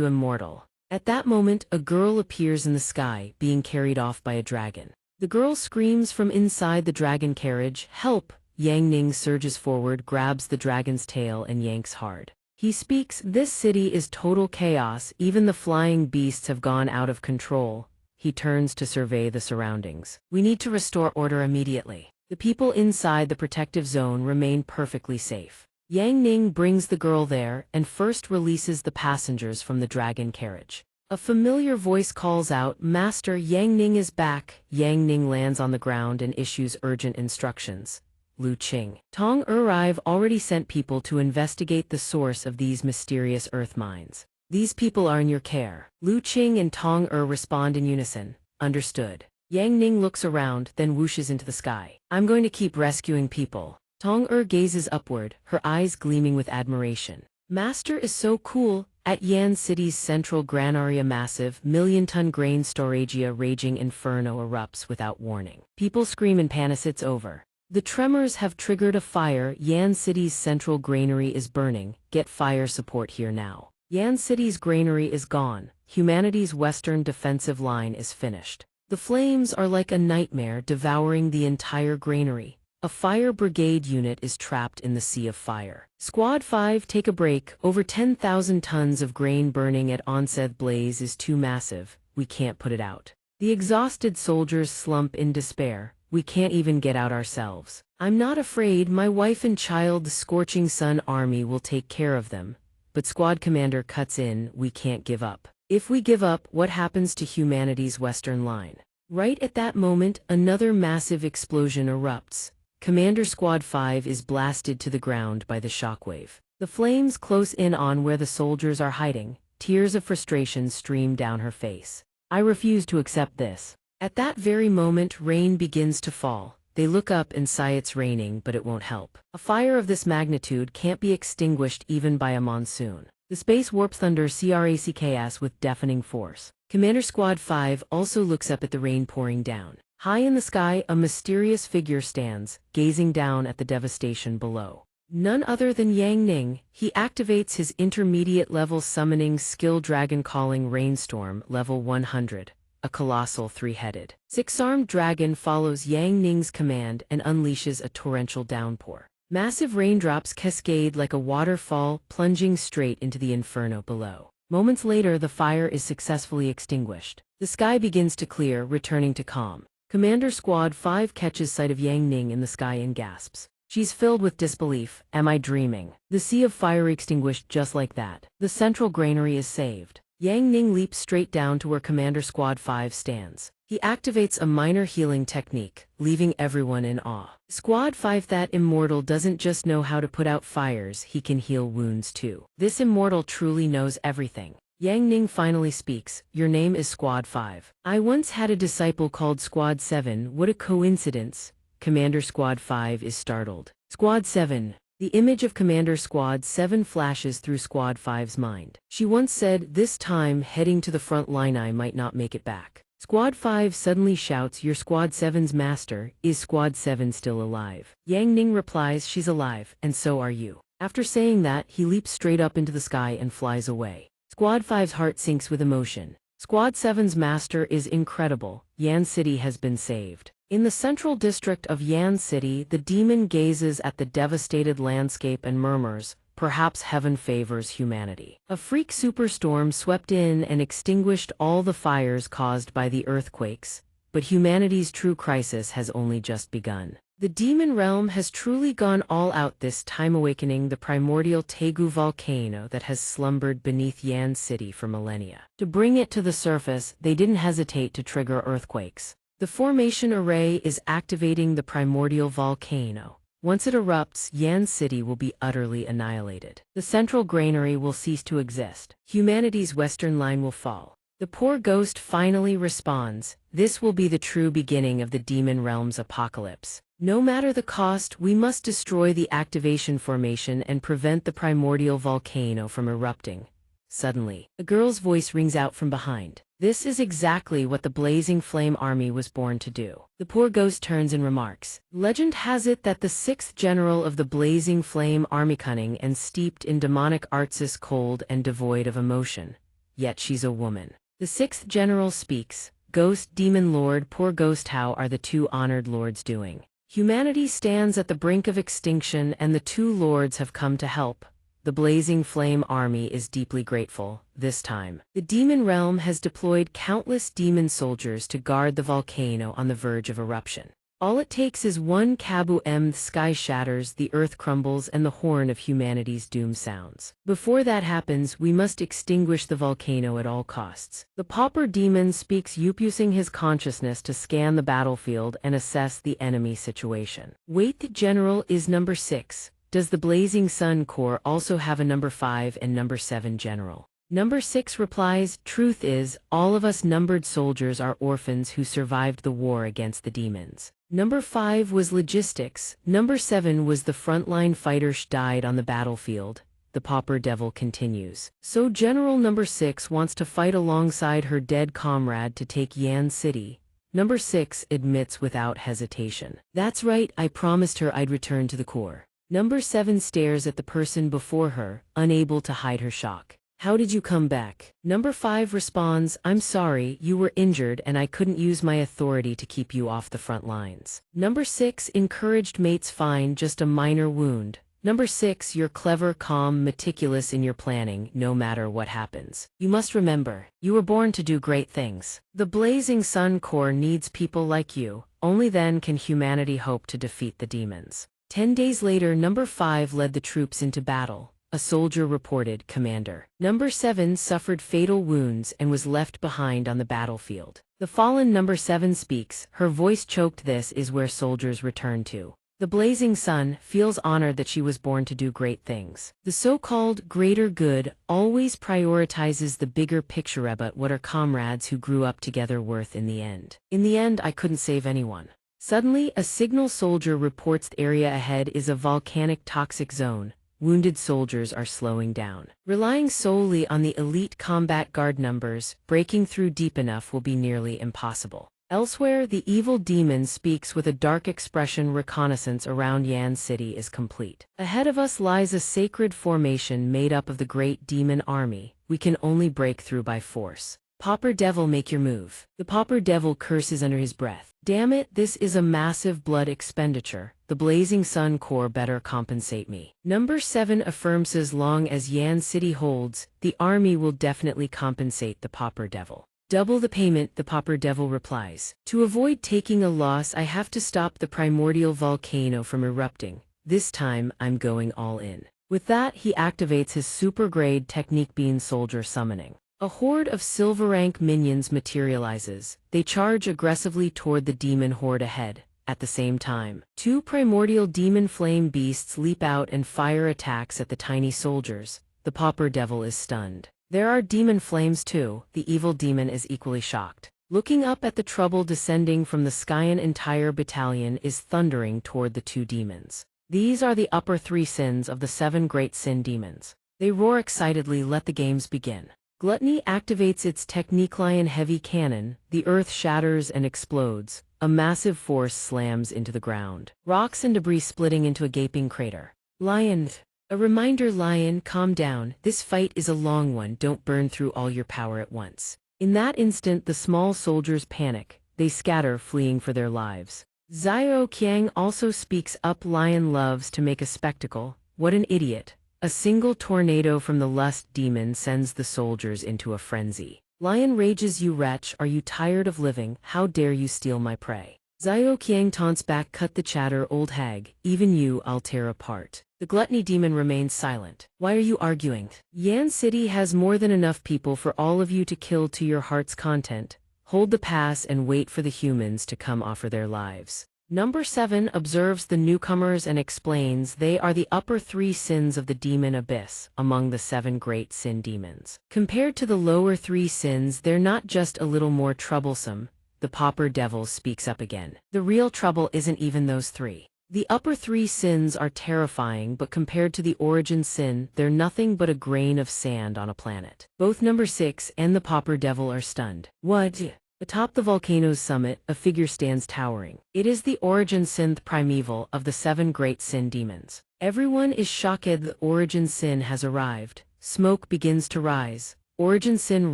immortal. At that moment, a girl appears in the sky, being carried off by a dragon. The girl screams from inside the dragon carriage, help! Yang Ning surges forward, grabs the dragon's tail and yanks hard. He speaks, this city is total chaos, even the flying beasts have gone out of control. He turns to survey the surroundings. We need to restore order immediately. The people inside the protective zone remain perfectly safe. Yang Ning brings the girl there and first releases the passengers from the dragon carriage. A familiar voice calls out, Master, Yang Ning is back. Yang Ning lands on the ground and issues urgent instructions. Lu Qing, Tong I've already sent people to investigate the source of these mysterious earth mines. These people are in your care. Lu Qing and Tong respond in unison. Understood. Yang Ning looks around, then whooshes into the sky. I'm going to keep rescuing people. Tong gazes upward, her eyes gleaming with admiration. Master is so cool. At Yan City's central granaria, massive, million-ton grain storagia raging inferno erupts without warning. People scream in panic. It's over. The tremors have triggered a fire. Yan City's central granary is burning. Get fire support here now. Yan City's granary is gone. Humanity's western defensive line is finished. The flames are like a nightmare devouring the entire granary. A fire brigade unit is trapped in the sea of fire. Squad 5, take a break. Over 10,000 tons of grain burning at onset. Blaze is too massive. We can't put it out. The exhausted soldiers slump in despair. We can't even get out ourselves. I'm not afraid. My wife and child, the scorching sun army, will take care of them. But squad commander cuts in. We can't give up. If we give up, what happens to humanity's western line? Right at that moment, another massive explosion erupts. Commander Squad 5 is blasted to the ground by the shockwave. The flames close in on where the soldiers are hiding. Tears of frustration stream down her face. I refuse to accept this. At that very moment, rain begins to fall. They look up and sigh. It's raining, but it won't help. A fire of this magnitude can't be extinguished even by a monsoon. The space warp thunder cracks with deafening force. Commander Squad 5 also looks up at the rain pouring down. High in the sky, a mysterious figure stands, gazing down at the devastation below. None other than Yang Ning. He activates his intermediate-level summoning skill, Dragon Calling Rainstorm, level 100. A colossal three-headed, six-armed dragon follows Yang Ning's command and unleashes a torrential downpour. Massive raindrops cascade like a waterfall, plunging straight into the inferno below. Moments later, the fire is successfully extinguished. The sky begins to clear, returning to calm. Commander Squad 5 catches sight of Yang Ning in the sky and gasps. She's filled with disbelief. Am I dreaming? The sea of fire extinguished just like that. The central granary is saved. Yang Ning leaps straight down to where Commander Squad 5 stands. He activates a minor healing technique, leaving everyone in awe. Squad 5, that immortal, doesn't just know how to put out fires, he can heal wounds too. This immortal truly knows everything. Yang Ning finally speaks. Your name is Squad 5. I once had a disciple called Squad 7. What a coincidence. Commander Squad 5 is startled. Squad 7. The image of Commander Squad 7 flashes through Squad 5's mind. She once said, this time heading to the front line I might not make it back. Squad 5 suddenly shouts, you're Squad 7's master. Is Squad 7 still alive? Yang Ning replies, she's alive, and so are you. After saying that, he leaps straight up into the sky and flies away. Squad 5's heart sinks with emotion. Squad 7's master is incredible. Yan City has been saved. In the central district of Yan City, the demon gazes at the devastated landscape and murmurs, perhaps heaven favors humanity. A freak superstorm swept in and extinguished all the fires caused by the earthquakes, but humanity's true crisis has only just begun. The demon realm has truly gone all out this time, awakening the primordial Tegu volcano that has slumbered beneath Yan City for millennia. To bring it to the surface, they didn't hesitate to trigger earthquakes. The formation array is activating the primordial volcano. Once it erupts, Yan City will be utterly annihilated. The central granary will cease to exist. Humanity's western line will fall. The poor ghost finally responds. This will be the true beginning of the demon realm's apocalypse. No matter the cost, we must destroy the activation formation and prevent the primordial volcano from erupting. Suddenly, a girl's voice rings out from behind. This is exactly what the Blazing Flame Army was born to do. The poor ghost turns and remarks. Legend has it that the 6th general of the Blazing Flame Army, cunning and steeped in demonic arts, is cold and devoid of emotion. Yet she's a woman. The 6th general speaks. Ghost, demon lord, poor ghost, how are the two honored lords doing? Humanity stands at the brink of extinction and the two lords have come to help. The Blazing Flame Army is deeply grateful. This time, the demon realm has deployed countless demon soldiers to guard the volcano on the verge of eruption. All it takes is one kaboom, the sky shatters, the earth crumbles, and the horn of humanity's doom sounds. Before that happens, we must extinguish the volcano at all costs. The pauper demon speaks, using his consciousness to scan the battlefield and assess the enemy situation. Wait, the general is number 6. Does the Blazing Sun Corps also have a number 5 and number 7 general? Number 6 replies, truth is, all of us numbered soldiers are orphans who survived the war against the demons. Number 5 was logistics. Number 7 was the frontline fighter died on the battlefield. The pauper devil continues. So General Number 6 wants to fight alongside her dead comrade to take Yan City. Number 6 admits without hesitation. That's right, I promised her I'd return to the core. Number 7 stares at the person before her, unable to hide her shock. How did you come back? Number 5 responds, I'm sorry, you were injured and I couldn't use my authority to keep you off the front lines. Number 6 encouraged mates, fine, just a minor wound. Number 6, you're clever, calm, meticulous in your planning, no matter what happens. You must remember, you were born to do great things. The Blazing Sun Corps needs people like you. Only then can humanity hope to defeat the demons. 10 days later, Number 5 led the troops into battle. A soldier reported, Commander. Number 7 suffered fatal wounds and was left behind on the battlefield. The fallen Number 7 speaks, her voice choked. This is where soldiers return to. The Blazing Sun feels honored that she was born to do great things. The so-called greater good always prioritizes the bigger picture, but what are comrades who grew up together worth in the end? In the end, I couldn't save anyone. Suddenly, a signal soldier reports the area ahead is a volcanic toxic zone. Wounded soldiers are slowing down. Relying solely on the elite combat guard numbers, breaking through deep enough will be nearly impossible. Elsewhere, the evil demon speaks with a dark expression. Reconnaissance around Yan City is complete. Ahead of us lies a sacred formation made up of the great demon army. We can only break through by force. Pauper devil, make your move. The pauper devil curses under his breath. Damn it, this is a massive blood expenditure. The Blazing Sun Corps better compensate me. Number 7 affirms as long as Yan City holds, the army will definitely compensate the pauper devil. Double the payment, the pauper devil replies. To avoid taking a loss, I have to stop the primordial volcano from erupting. This time, I'm going all in. With that, he activates his super-grade technique bean soldier summoning. A horde of silver rank minions materializes. They charge aggressively toward the demon horde ahead. At the same time, 2 primordial demon flame beasts leap out and fire attacks at the tiny soldiers. The pauper devil is stunned. There are demon flames too. The evil demon is equally shocked. Looking up at the trouble descending from the sky, an entire battalion is thundering toward the 2 demons. These are the upper 3 sins of the 7 great sin demons. They roar excitedly. Let the games begin. Gluttony activates its technique lion heavy cannon. The earth shatters and explodes. A massive force slams into the ground. Rocks and debris splitting into a gaping crater. Lion. A reminder, Lion, calm down. This fight is a long one. Don't burn through all your power at once. In that instant, the small soldiers panic. They scatter, fleeing for their lives. Xiao Qiang also speaks up. Lion loves to make a spectacle. What an idiot. A single tornado from the lust demon sends the soldiers into a frenzy. Lion rages, you wretch, are you tired of living? How dare you steal my prey? Xiao Qiang taunts back, cut the chatter, old hag, even you I'll tear apart. The gluttony demon remains silent. Why are you arguing? Yan City has more than enough people for all of you to kill to your heart's content. Hold the pass and wait for the humans to come offer their lives. Number 7 observes the newcomers and explains they are the upper 3 sins of the demon abyss, among the 7 great sin demons. Compared to the lower 3 sins, they're not just a little more troublesome. The pauper devil speaks up again. The real trouble isn't even those 3. The upper 3 sins are terrifying, but compared to the origin sin, they're nothing but a grain of sand on a planet. Both Number 6 and the pauper devil are stunned. What? Atop the volcano's summit, a figure stands towering. It is the origin synth primeval of the 7 great sin demons. Everyone is shocked. The origin sin has arrived. Smoke begins to rise. Origin sin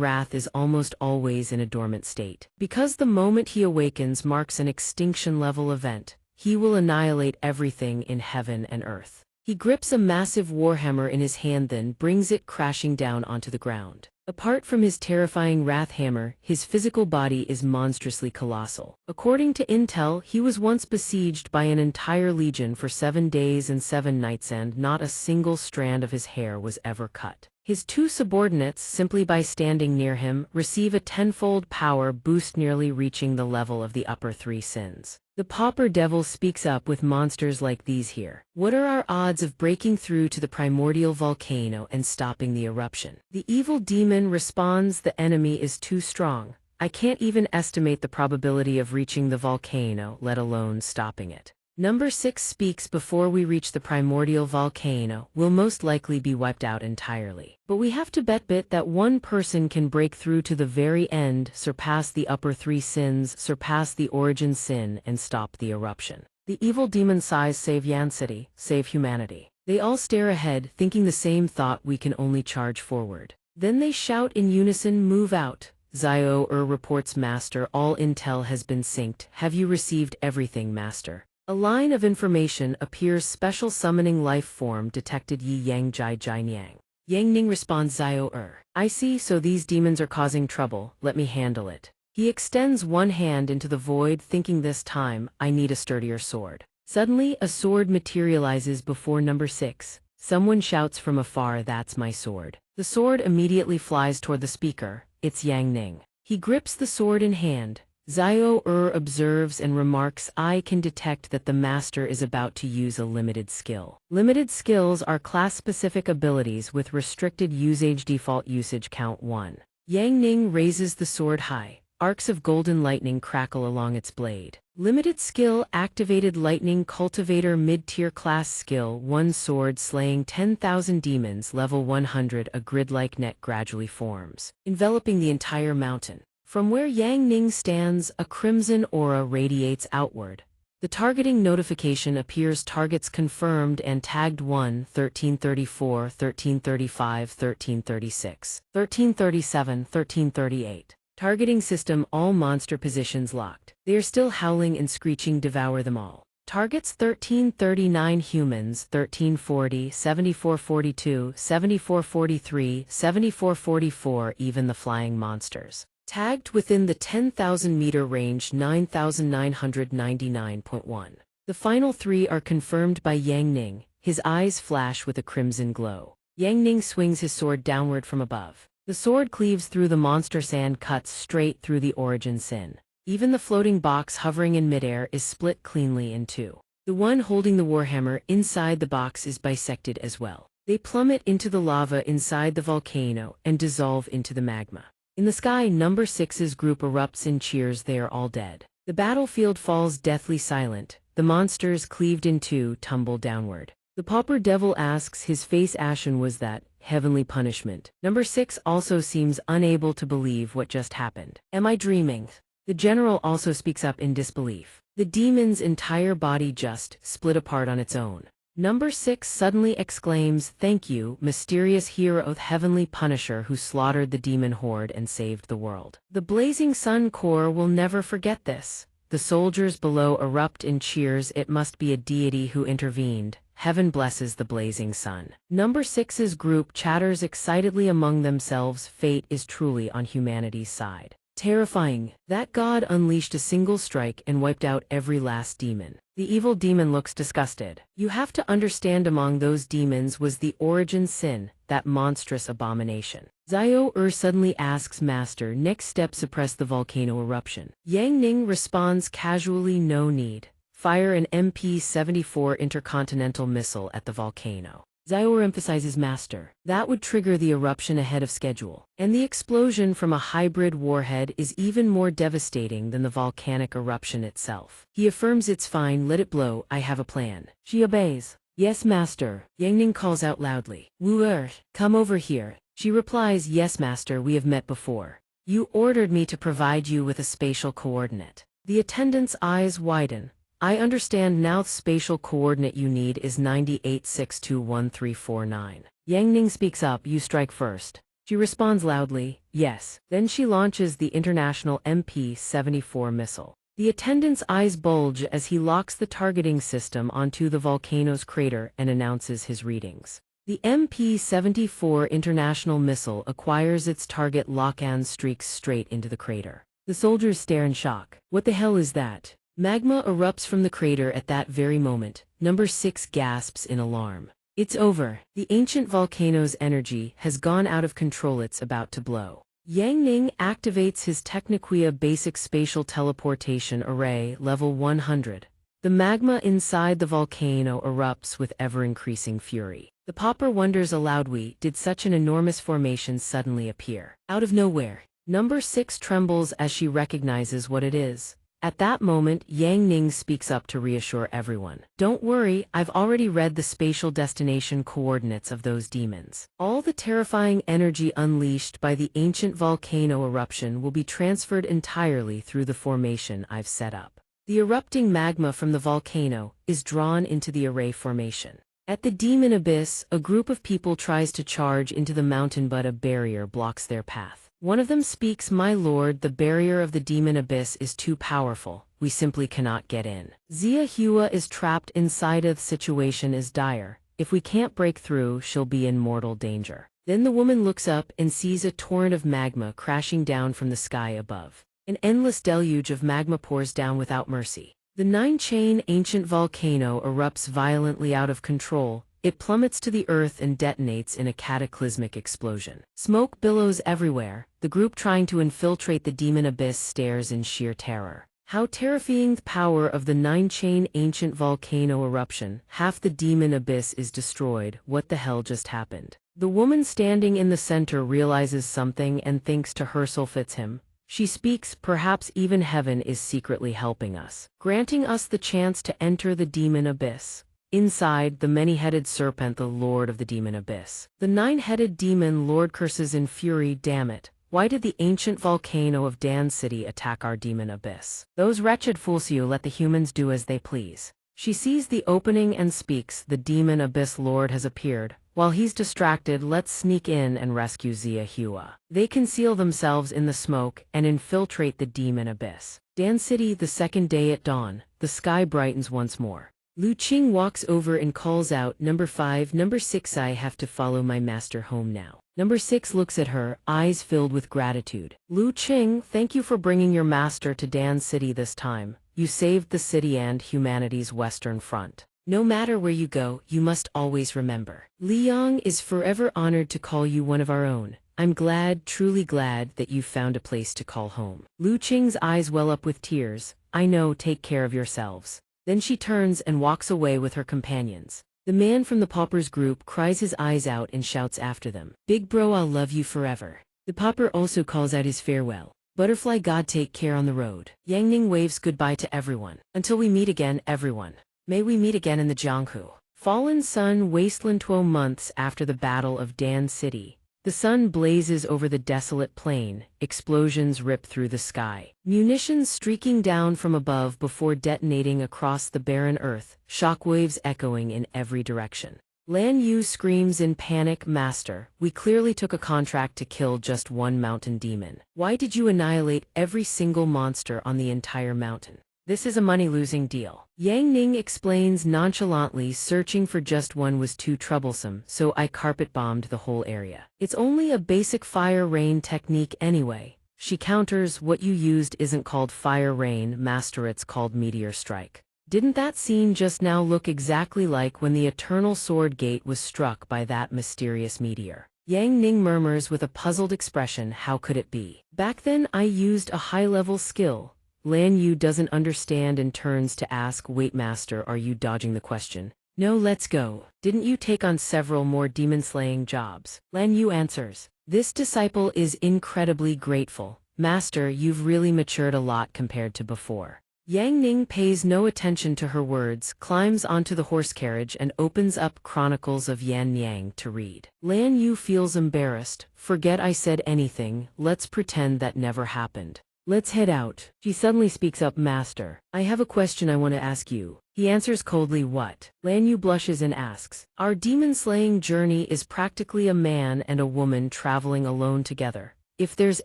wrath is almost always in a dormant state. Because the moment he awakens marks an extinction-level event, he will annihilate everything in heaven and earth. He grips a massive warhammer in his hand, then brings it crashing down onto the ground. Apart from his terrifying wrath hammer, his physical body is monstrously colossal. According to intel, he was once besieged by an entire legion for 7 days and 7 nights, and not a single strand of his hair was ever cut. His two subordinates, simply by standing near him, receive a tenfold power boost, nearly reaching the level of the upper three sins. The pauper devil speaks up with monsters like these here. What are our odds of breaking through to the primordial volcano and stopping the eruption? The evil demon responds, the enemy is too strong. I can't even estimate the probability of reaching the volcano, let alone stopping it. Number 6 speaks, before we reach the primordial volcano, we'll most likely be wiped out entirely. But we have to bet that one person can break through to the very end, surpass the upper three sins, surpass the origin sin, and stop the eruption. The evil demon sighs, save xianxia, save humanity. They all stare ahead, thinking the same thought, we can only charge forward. Then they shout in unison, move out. Xiao reports, Master, all intel has been synced. Have you received everything, Master? A line of information appears, special summoning life form detected, Yi Yang Jai Jai Niang. Yang Ning responds, Xiao I see, so these demons are causing trouble, let me handle it. He extends one hand into the void, thinking this time, I need a sturdier sword. Suddenly, a sword materializes before number 6. Someone shouts from afar, that's my sword. The sword immediately flies toward the speaker, it's Yang Ning. He grips the sword in hand. Xiao observes and remarks, I can detect that the master is about to use a limited skill. Limited skills are class-specific abilities with restricted usage, default usage count 1. Yang Ning raises the sword high. Arcs of golden lightning crackle along its blade. Limited skill, activated lightning cultivator, mid-tier class skill, 1 sword slaying 10,000 demons, level 100. A grid-like net gradually forms, enveloping the entire mountain. From where Yang Ning stands, a crimson aura radiates outward. The targeting notification appears, targets confirmed and tagged 1, 1334, 1335, 1336, 1337, 1338. Targeting system, all monster positions locked. They are still howling and screeching, devour them all. Targets 1339 humans, 1340, 7442, 7443, 7444, even the flying monsters. Tagged within the 10,000 meter range, 9,999.1. The final 3 are confirmed by Yang Ning. His eyes flash with a crimson glow. Yang Ning swings his sword downward from above. The sword cleaves through the monster sand, cuts straight through the origin sin. Even the floating box hovering in midair is split cleanly in two. The one holding the warhammer inside the box is bisected as well. They plummet into the lava inside the volcano and dissolve into the magma. In the sky, number 6's group erupts in cheers, they are all dead. The battlefield falls deathly silent. The monsters, cleaved in two, tumble downward. The pauper devil asks, his face ashen, was that heavenly punishment? Number 6 also seems unable to believe what just happened. Am I dreaming? The general also speaks up in disbelief. The demon's entire body just split apart on its own. Number 6 suddenly exclaims, thank you, mysterious hero, heavenly punisher who slaughtered the demon horde and saved the world. The Blazing Sun Corps will never forget this. The soldiers below erupt in cheers, it must be a deity who intervened. Heaven blesses the Blazing Sun. Number 6's group chatters excitedly among themselves, fate is truly on humanity's side. Terrifying. That god unleashed a single strike and wiped out every last demon. The evil demon looks disgusted. You have to understand, among those demons was the origin sin, that monstrous abomination. Xiao suddenly asks, Master, next step, suppress the volcano eruption. Yang Ning responds casually, no need. Fire an MP-74 intercontinental missile at the volcano. Xiao emphasizes, Master, that would trigger the eruption ahead of schedule. And the explosion from a hybrid warhead is even more devastating than the volcanic eruption itself. He affirms, it's fine, let it blow, I have a plan. She obeys. Yes, Master. Yang Ning calls out loudly. Wu come over here. She replies, yes, Master, we have met before. You ordered me to provide you with a spatial coordinate. The attendant's eyes widen. I understand now, the spatial coordinate you need is 98621349. Yang Ning speaks up, you strike first. She responds loudly, yes. Then she launches the international MP-74 missile. The attendant's eyes bulge as he locks the targeting system onto the volcano's crater and announces his readings. The MP-74 international missile acquires its target lock and streaks straight into the crater. The soldiers stare in shock. What the hell is that? Magma erupts from the crater at that very moment. Number 6 gasps in alarm. It's over. The ancient volcano's energy has gone out of control. It's about to blow. Yang Ning activates his Techniquia basic spatial teleportation array level 100. The magma inside the volcano erupts with ever-increasing fury. The popper wonders aloud, did such an enormous formation suddenly appear? Out of nowhere. Number 6 trembles as she recognizes what it is. At that moment, Yang Ning speaks up to reassure everyone. Don't worry, I've already read the spatial destination coordinates of those demons. All the terrifying energy unleashed by the ancient volcano eruption will be transferred entirely through the formation I've set up. The erupting magma from the volcano is drawn into the array formation. At the demon abyss, a group of people tries to charge into the mountain, but a barrier blocks their path. One of them speaks, "My lord, the barrier of the demon abyss is too powerful. We simply cannot get in. Xianxia is trapped inside. The situation is dire. If we can't break through, she'll be in mortal danger." Then the woman looks up and sees a torrent of magma crashing down from the sky above. An endless deluge of magma pours down without mercy. The 9-chain ancient volcano erupts violently out of control. It plummets to the earth and detonates in a cataclysmic explosion. Smoke billows everywhere. The group trying to infiltrate the demon abyss stares in sheer terror. How terrifying the power of the 9-chain ancient volcano eruption. Half the demon abyss is destroyed. What the hell just happened? The woman standing in the center realizes something and thinks to herself, it's him. She speaks, perhaps even heaven is secretly helping us, granting us the chance to enter the demon abyss. Inside, the many-headed serpent, the lord of the demon abyss. The 9-headed demon lord curses in fury, "Damn it. Why did the ancient volcano of Dan City attack our demon abyss? Those wretched fools, you let the humans do as they please." She sees the opening and speaks, "The demon abyss lord has appeared. While he's distracted, let's sneak in and rescue Xianxia." They conceal themselves in the smoke and infiltrate the demon abyss. Dan City, the second day at dawn. The sky brightens once more. Lu Qing walks over and calls out, "Number 5, number 6, I have to follow my master home now." Number 6 looks at her, eyes filled with gratitude. "Lu Qing, thank you for bringing your master to Dan City this time. You saved the city and humanity's Western Front. No matter where you go, you must always remember. Liang is forever honored to call you one of our own. I'm glad, truly glad, that you found a place to call home." Lu Qing's eyes well up with tears. "I know, take care of yourselves." Then she turns and walks away with her companions. The man from the paupers group cries his eyes out and shouts after them, "Big bro, I'll love you forever." The pauper also calls out his farewell. "Butterfly god, take care on the road." Yang Ning waves goodbye to everyone. "Until we meet again, everyone. May we meet again in the Jianghu." Fallen Sun Wasteland. 12 months after the Battle of Dan City. The sun blazes over the desolate plain, explosions rip through the sky. Munitions streaking down from above before detonating across the barren earth, shockwaves echoing in every direction. Lan Yu screams in panic, "Master, we clearly took a contract to kill just one mountain demon. Why did you annihilate every single monster on the entire mountain? This is a money-losing deal." Yang Ning explains nonchalantly, "Searching for just one was too troublesome, so I carpet-bombed the whole area. It's only a basic fire rain technique anyway." She counters, "What you used isn't called fire rain, master, it's called meteor strike. Didn't that scene just now look exactly like when the Eternal Sword Gate was struck by that mysterious meteor?" Yang Ning murmurs with a puzzled expression, "How could it be? Back then I used a high-level skill." Lan Yu doesn't understand and turns to ask, "Wait, master, are you dodging the question?" "No, let's go. Didn't you take on several more demon-slaying jobs?" Lan Yu answers. This disciple is incredibly grateful. "Master, you've really matured a lot compared to before." Yang Ning pays no attention to her words, climbs onto the horse carriage and opens up Chronicles of Yan Yang to read. Lan Yu feels embarrassed. "Forget I said anything, let's pretend that never happened. Let's head out." She suddenly speaks up, "Master, I have a question I want to ask you." He answers coldly, "What?" Lan Yu blushes and asks, "Our demon-slaying journey is practically a man and a woman traveling alone together. If there's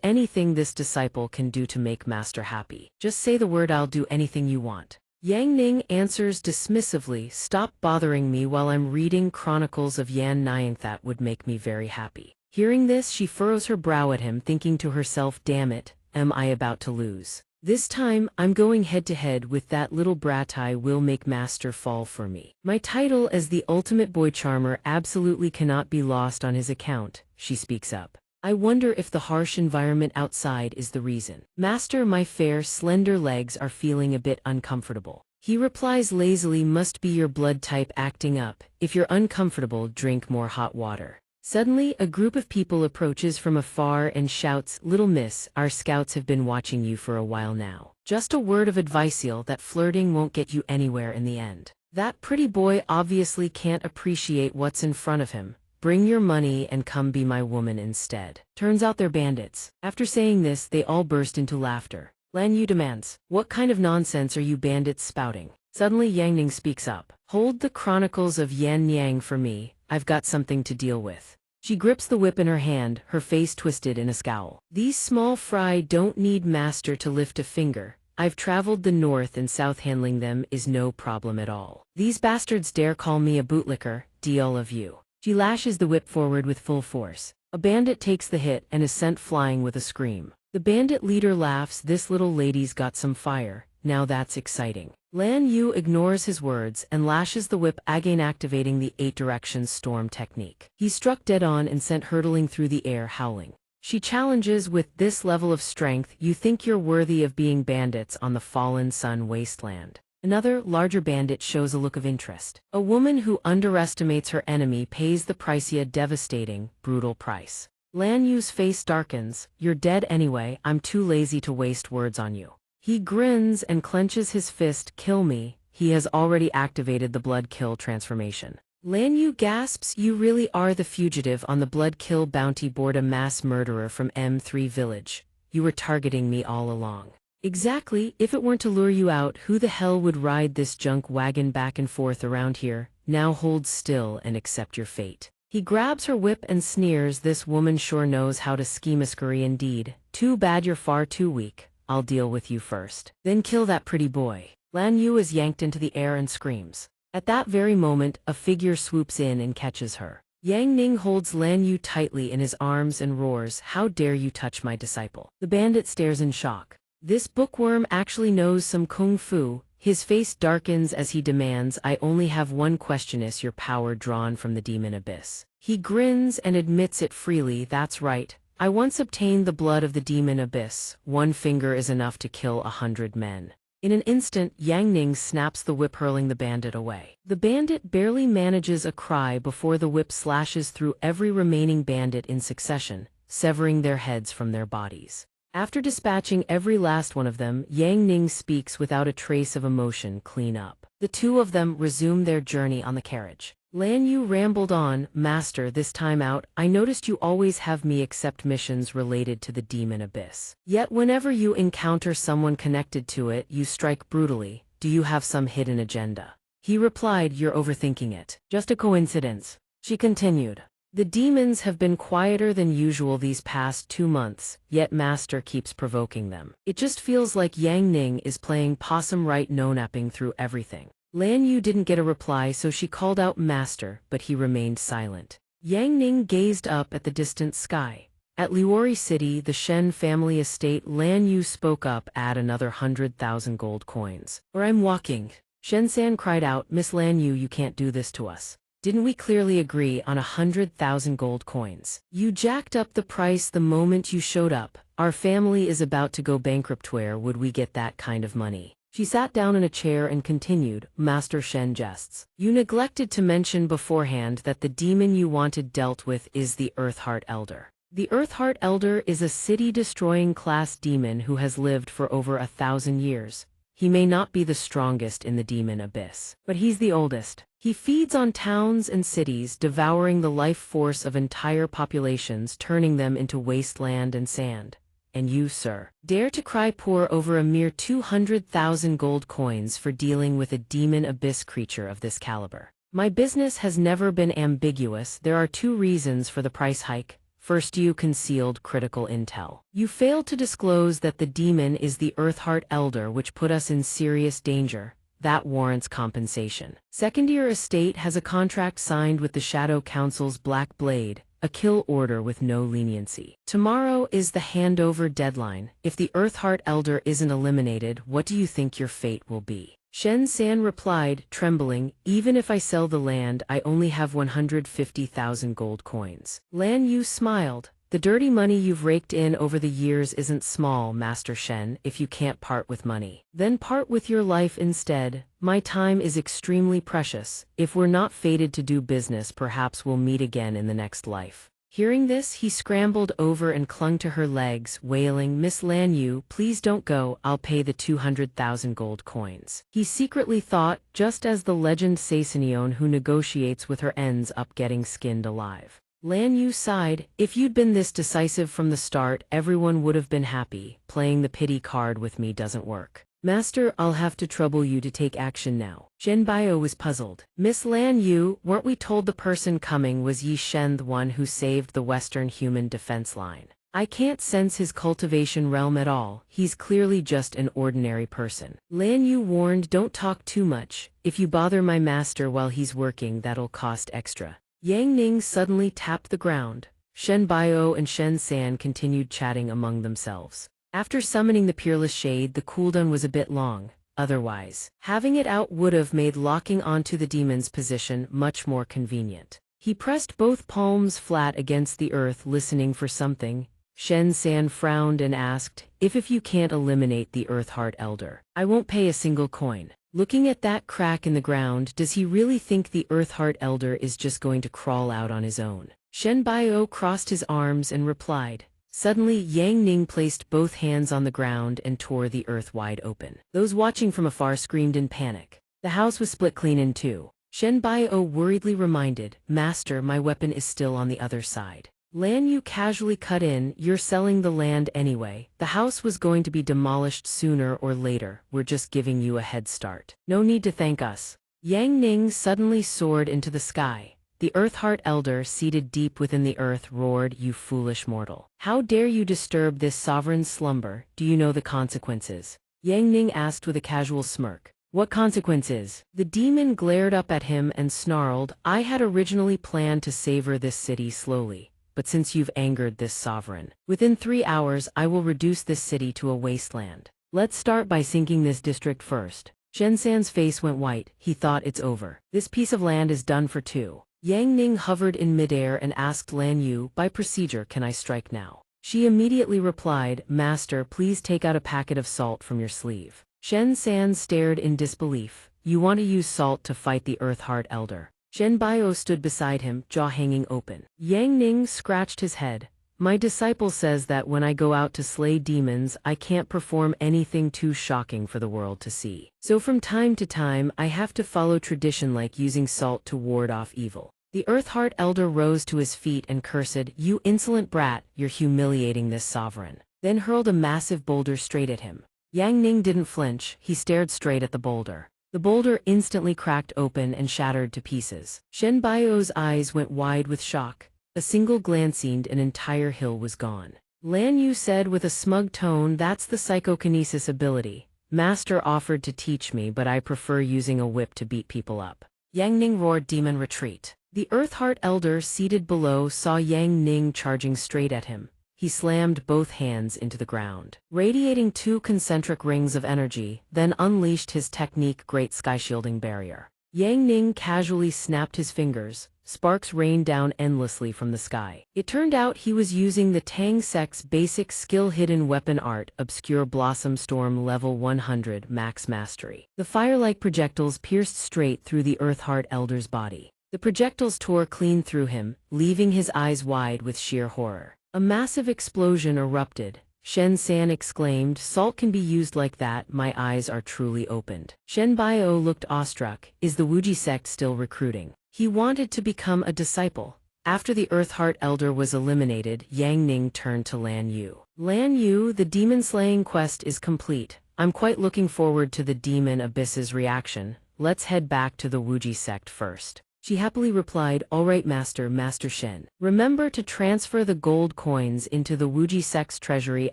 anything this disciple can do to make master happy, just say the word, I'll do anything you want." Yang Ning answers dismissively, "Stop bothering me while I'm reading Chronicles of Yan Yang. That would make me very happy." Hearing this, she furrows her brow at him, thinking to herself, "Damn it. Am I about to lose?" This time, I'm going head-to-head with that little brat. I will make master fall for me. My title as the ultimate boy charmer absolutely cannot be lost on his account, she speaks up. I wonder if the harsh environment outside is the reason. Master, my fair, slender legs are feeling a bit uncomfortable. He replies lazily, must be your blood type acting up. If you're uncomfortable, drink more hot water. Suddenly, a group of people approaches from afar and shouts, Little miss, our scouts have been watching you for a while now. Just a word of advice, that flirting won't get you anywhere in the end. That pretty boy obviously can't appreciate what's in front of him. Bring your money and come be my woman instead. Turns out they're bandits. After saying this, they all burst into laughter. Lan Yu demands, what kind of nonsense are you bandits spouting? Suddenly Yang Ning speaks up. Hold the Chronicles of Yan Yang for me, I've got something to deal with. She grips the whip in her hand, her face twisted in a scowl. These small fry don't need master to lift a finger. I've traveled the north and south, handling them is no problem at all. These bastards dare call me a bootlicker, all of you. She lashes the whip forward with full force. A bandit takes the hit and is sent flying with a scream. The bandit leader laughs, this little lady's got some fire, now that's exciting. Lan Yu ignores his words and lashes the whip again, activating the 8 directions storm technique. He struck dead on and sent hurtling through the air, howling. She challenges, with this level of strength, you think you're worthy of being bandits on the fallen sun wasteland. Another, larger bandit shows a look of interest. A woman who underestimates her enemy pays the price, a devastating, brutal price. Lan Yu's face darkens, you're dead anyway, I'm too lazy to waste words on you. He grins and clenches his fist, kill me, he has already activated the blood kill transformation. Lan Yu gasps, you really are the fugitive on the blood kill bounty board, a mass murderer from M3 village. You were targeting me all along. Exactly, if it weren't to lure you out, who the hell would ride this junk wagon back and forth around here? Now hold still and accept your fate. He grabs her whip and sneers, this woman sure knows how to schemaskery indeed. Too bad you're far too weak, I'll deal with you first. Then kill that pretty boy. Lan Yu is yanked into the air and screams. At that very moment, a figure swoops in and catches her. Yang Ning holds Lan Yu tightly in his arms and roars, how dare you touch my disciple. The bandit stares in shock. This bookworm actually knows some kung fu. His face darkens as he demands, I only have one question, is your power drawn from the demon abyss? He grins and admits it freely, that's right. I once obtained the blood of the demon abyss. 1 finger is enough to kill 100 men. In an instant, Yang Ning snaps the whip, hurling the bandit away. The bandit barely manages a cry before the whip slashes through every remaining bandit in succession, severing their heads from their bodies. After dispatching every last one of them, Yang Ning speaks without a trace of emotion, clean up. The two of them resume their journey on the carriage. Lan Yu rambled on, Master, this time out, I noticed you always have me accept missions related to the demon abyss. Yet whenever you encounter someone connected to it, you strike brutally. Do you have some hidden agenda? He replied, you're overthinking it. Just a coincidence. She continued. The demons have been quieter than usual these past 2 months, yet Master keeps provoking them. It just feels like Yang Ning is playing possum right, no-napping through everything. Lan Yu didn't get a reply, so she called out Master, but he remained silent. Yang Ning gazed up at the distant sky. At Liuori City, the Shen family estate, Lan Yu spoke up, add another 100,000 gold coins. Or I'm walking. Shen-san cried out, Miss Lan Yu, you can't do this to us. Didn't we clearly agree on 100,000 gold coins? You jacked up the price the moment you showed up. Our family is about to go bankrupt, where would we get that kind of money? She sat down in a chair and continued, Master Shen jests. You neglected to mention beforehand that the demon you wanted dealt with is the Earthheart Elder. The Earthheart Elder is a city-destroying class demon who has lived for over 1,000 years. He may not be the strongest in the demon abyss, but he's the oldest. He feeds on towns and cities, devouring the life force of entire populations, turning them into wasteland and sand. And you, sir, dare to cry poor over a mere 200,000 gold coins for dealing with a demon abyss creature of this caliber. My business has never been ambiguous. There are 2 reasons for the price hike. First, you concealed critical intel. You failed to disclose that the demon is the Earthheart Elder, which put us in serious danger. That warrants compensation. Second, your estate has a contract signed with the Shadow Council's Black Blade, a kill order with no leniency. Tomorrow is the handover deadline. If the Earthheart Elder isn't eliminated, what do you think your fate will be? Xianxia replied, trembling, even if I sell the land, I only have 150,000 gold coins. Lan Yu smiled. The dirty money you've raked in over the years isn't small, Master Shen. If you can't part with money, then part with your life instead. My time is extremely precious. If we're not fated to do business, perhaps we'll meet again in the next life. Hearing this, he scrambled over and clung to her legs, wailing, Miss Lan Yu, please don't go, I'll pay the 200,000 gold coins. He secretly thought, just as the legend Seisonion who negotiates with her ends up getting skinned alive. Lan Yu sighed, if you'd been this decisive from the start, everyone would have been happy. Playing the pity card with me doesn't work. Master, I'll have to trouble you to take action now. Zhen Bio was puzzled. Miss Lan Yu, weren't we told the person coming was Yi Shen, the one who saved the Western human defense line? I can't sense his cultivation realm at all. He's clearly just an ordinary person. Lan Yu warned, don't talk too much. If you bother my master while he's working, that'll cost extra. Yang Ning suddenly tapped the ground. Shen Bio and Shen San continued chatting among themselves. After summoning the Peerless Shade, the cooldown was a bit long. Otherwise, having it out would have made locking onto the demon's position much more convenient. He pressed both palms flat against the earth, listening for something. Shen San frowned and asked, if you can't eliminate the Earthheart Elder, I won't pay a single coin. Looking at that crack in the ground, does he really think the Earthheart Elder is just going to crawl out on his own? Shen Bio crossed his arms and replied. Suddenly, Yang Ning placed both hands on the ground and tore the earth wide open. Those watching from afar screamed in panic. The house was split clean in two. Shen Bio worriedly reminded, Master, my weapon is still on the other side. Lan Yu casually cut in, you're selling the land anyway. The house was going to be demolished sooner or later. We're just giving you a head start. No need to thank us. Yang Ning suddenly soared into the sky. The Earthheart Elder, seated deep within the earth, roared, you foolish mortal. How dare you disturb this sovereign's slumber? Do you know the consequences? Yang Ning asked with a casual smirk. What consequences? The demon glared up at him and snarled, I had originally planned to savor this city slowly. But since you've angered this sovereign, within 3 hours I will reduce this city to a wasteland. Let's start by sinking this district first. Shen San's face went white. He thought it's over. This piece of land is done for two. Yang Ning hovered in midair and asked Lan Yu, by procedure, can I strike now? She immediately replied, Master, please take out a packet of salt from your sleeve. Shen San stared in disbelief. You want to use salt to fight the Earthheart Elder? Shen Bio stood beside him, jaw hanging open. Yang Ning scratched his head. My disciple says that when I go out to slay demons, I can't perform anything too shocking for the world to see. So from time to time, I have to follow tradition like using salt to ward off evil. The Earthheart Elder rose to his feet and cursed, you insolent brat, you're humiliating this sovereign. Then hurled a massive boulder straight at him. Yang Ning didn't flinch, he stared straight at the boulder. The boulder instantly cracked open and shattered to pieces. Shen Bio's eyes went wide with shock. A single glance and an entire hill was gone. Lan Yu said with a smug tone, that's the psychokinesis ability. Master offered to teach me, but I prefer using a whip to beat people up. Yang Ning roared, demon retreat. The Earthheart Elder seated below saw Yang Ning charging straight at him. He slammed both hands into the ground, radiating 2 concentric rings of energy, then unleashed his technique Great Sky Shielding Barrier. Yang Ning casually snapped his fingers. Sparks rained down endlessly from the sky. It turned out he was using the Tang Sect's basic skill hidden weapon art, Obscure Blossom Storm level 100 max mastery. The fire-like projectiles pierced straight through the Earthheart Elder's body. The projectiles tore clean through him, leaving his eyes wide with sheer horror. A massive explosion erupted. Shen San exclaimed, salt can be used like that, my eyes are truly opened. Shen Bio looked awestruck. Is the Wuxia sect still recruiting? He wanted to become a disciple. After the Earthheart Elder was eliminated, Yang Ning turned to Lan Yu. Lan Yu, the demon-slaying quest is complete. I'm quite looking forward to the demon abyss's reaction. Let's head back to the Wuxia sect first. She happily replied, all right, Master Shen. Remember to transfer the gold coins into the Wuxia sect's treasury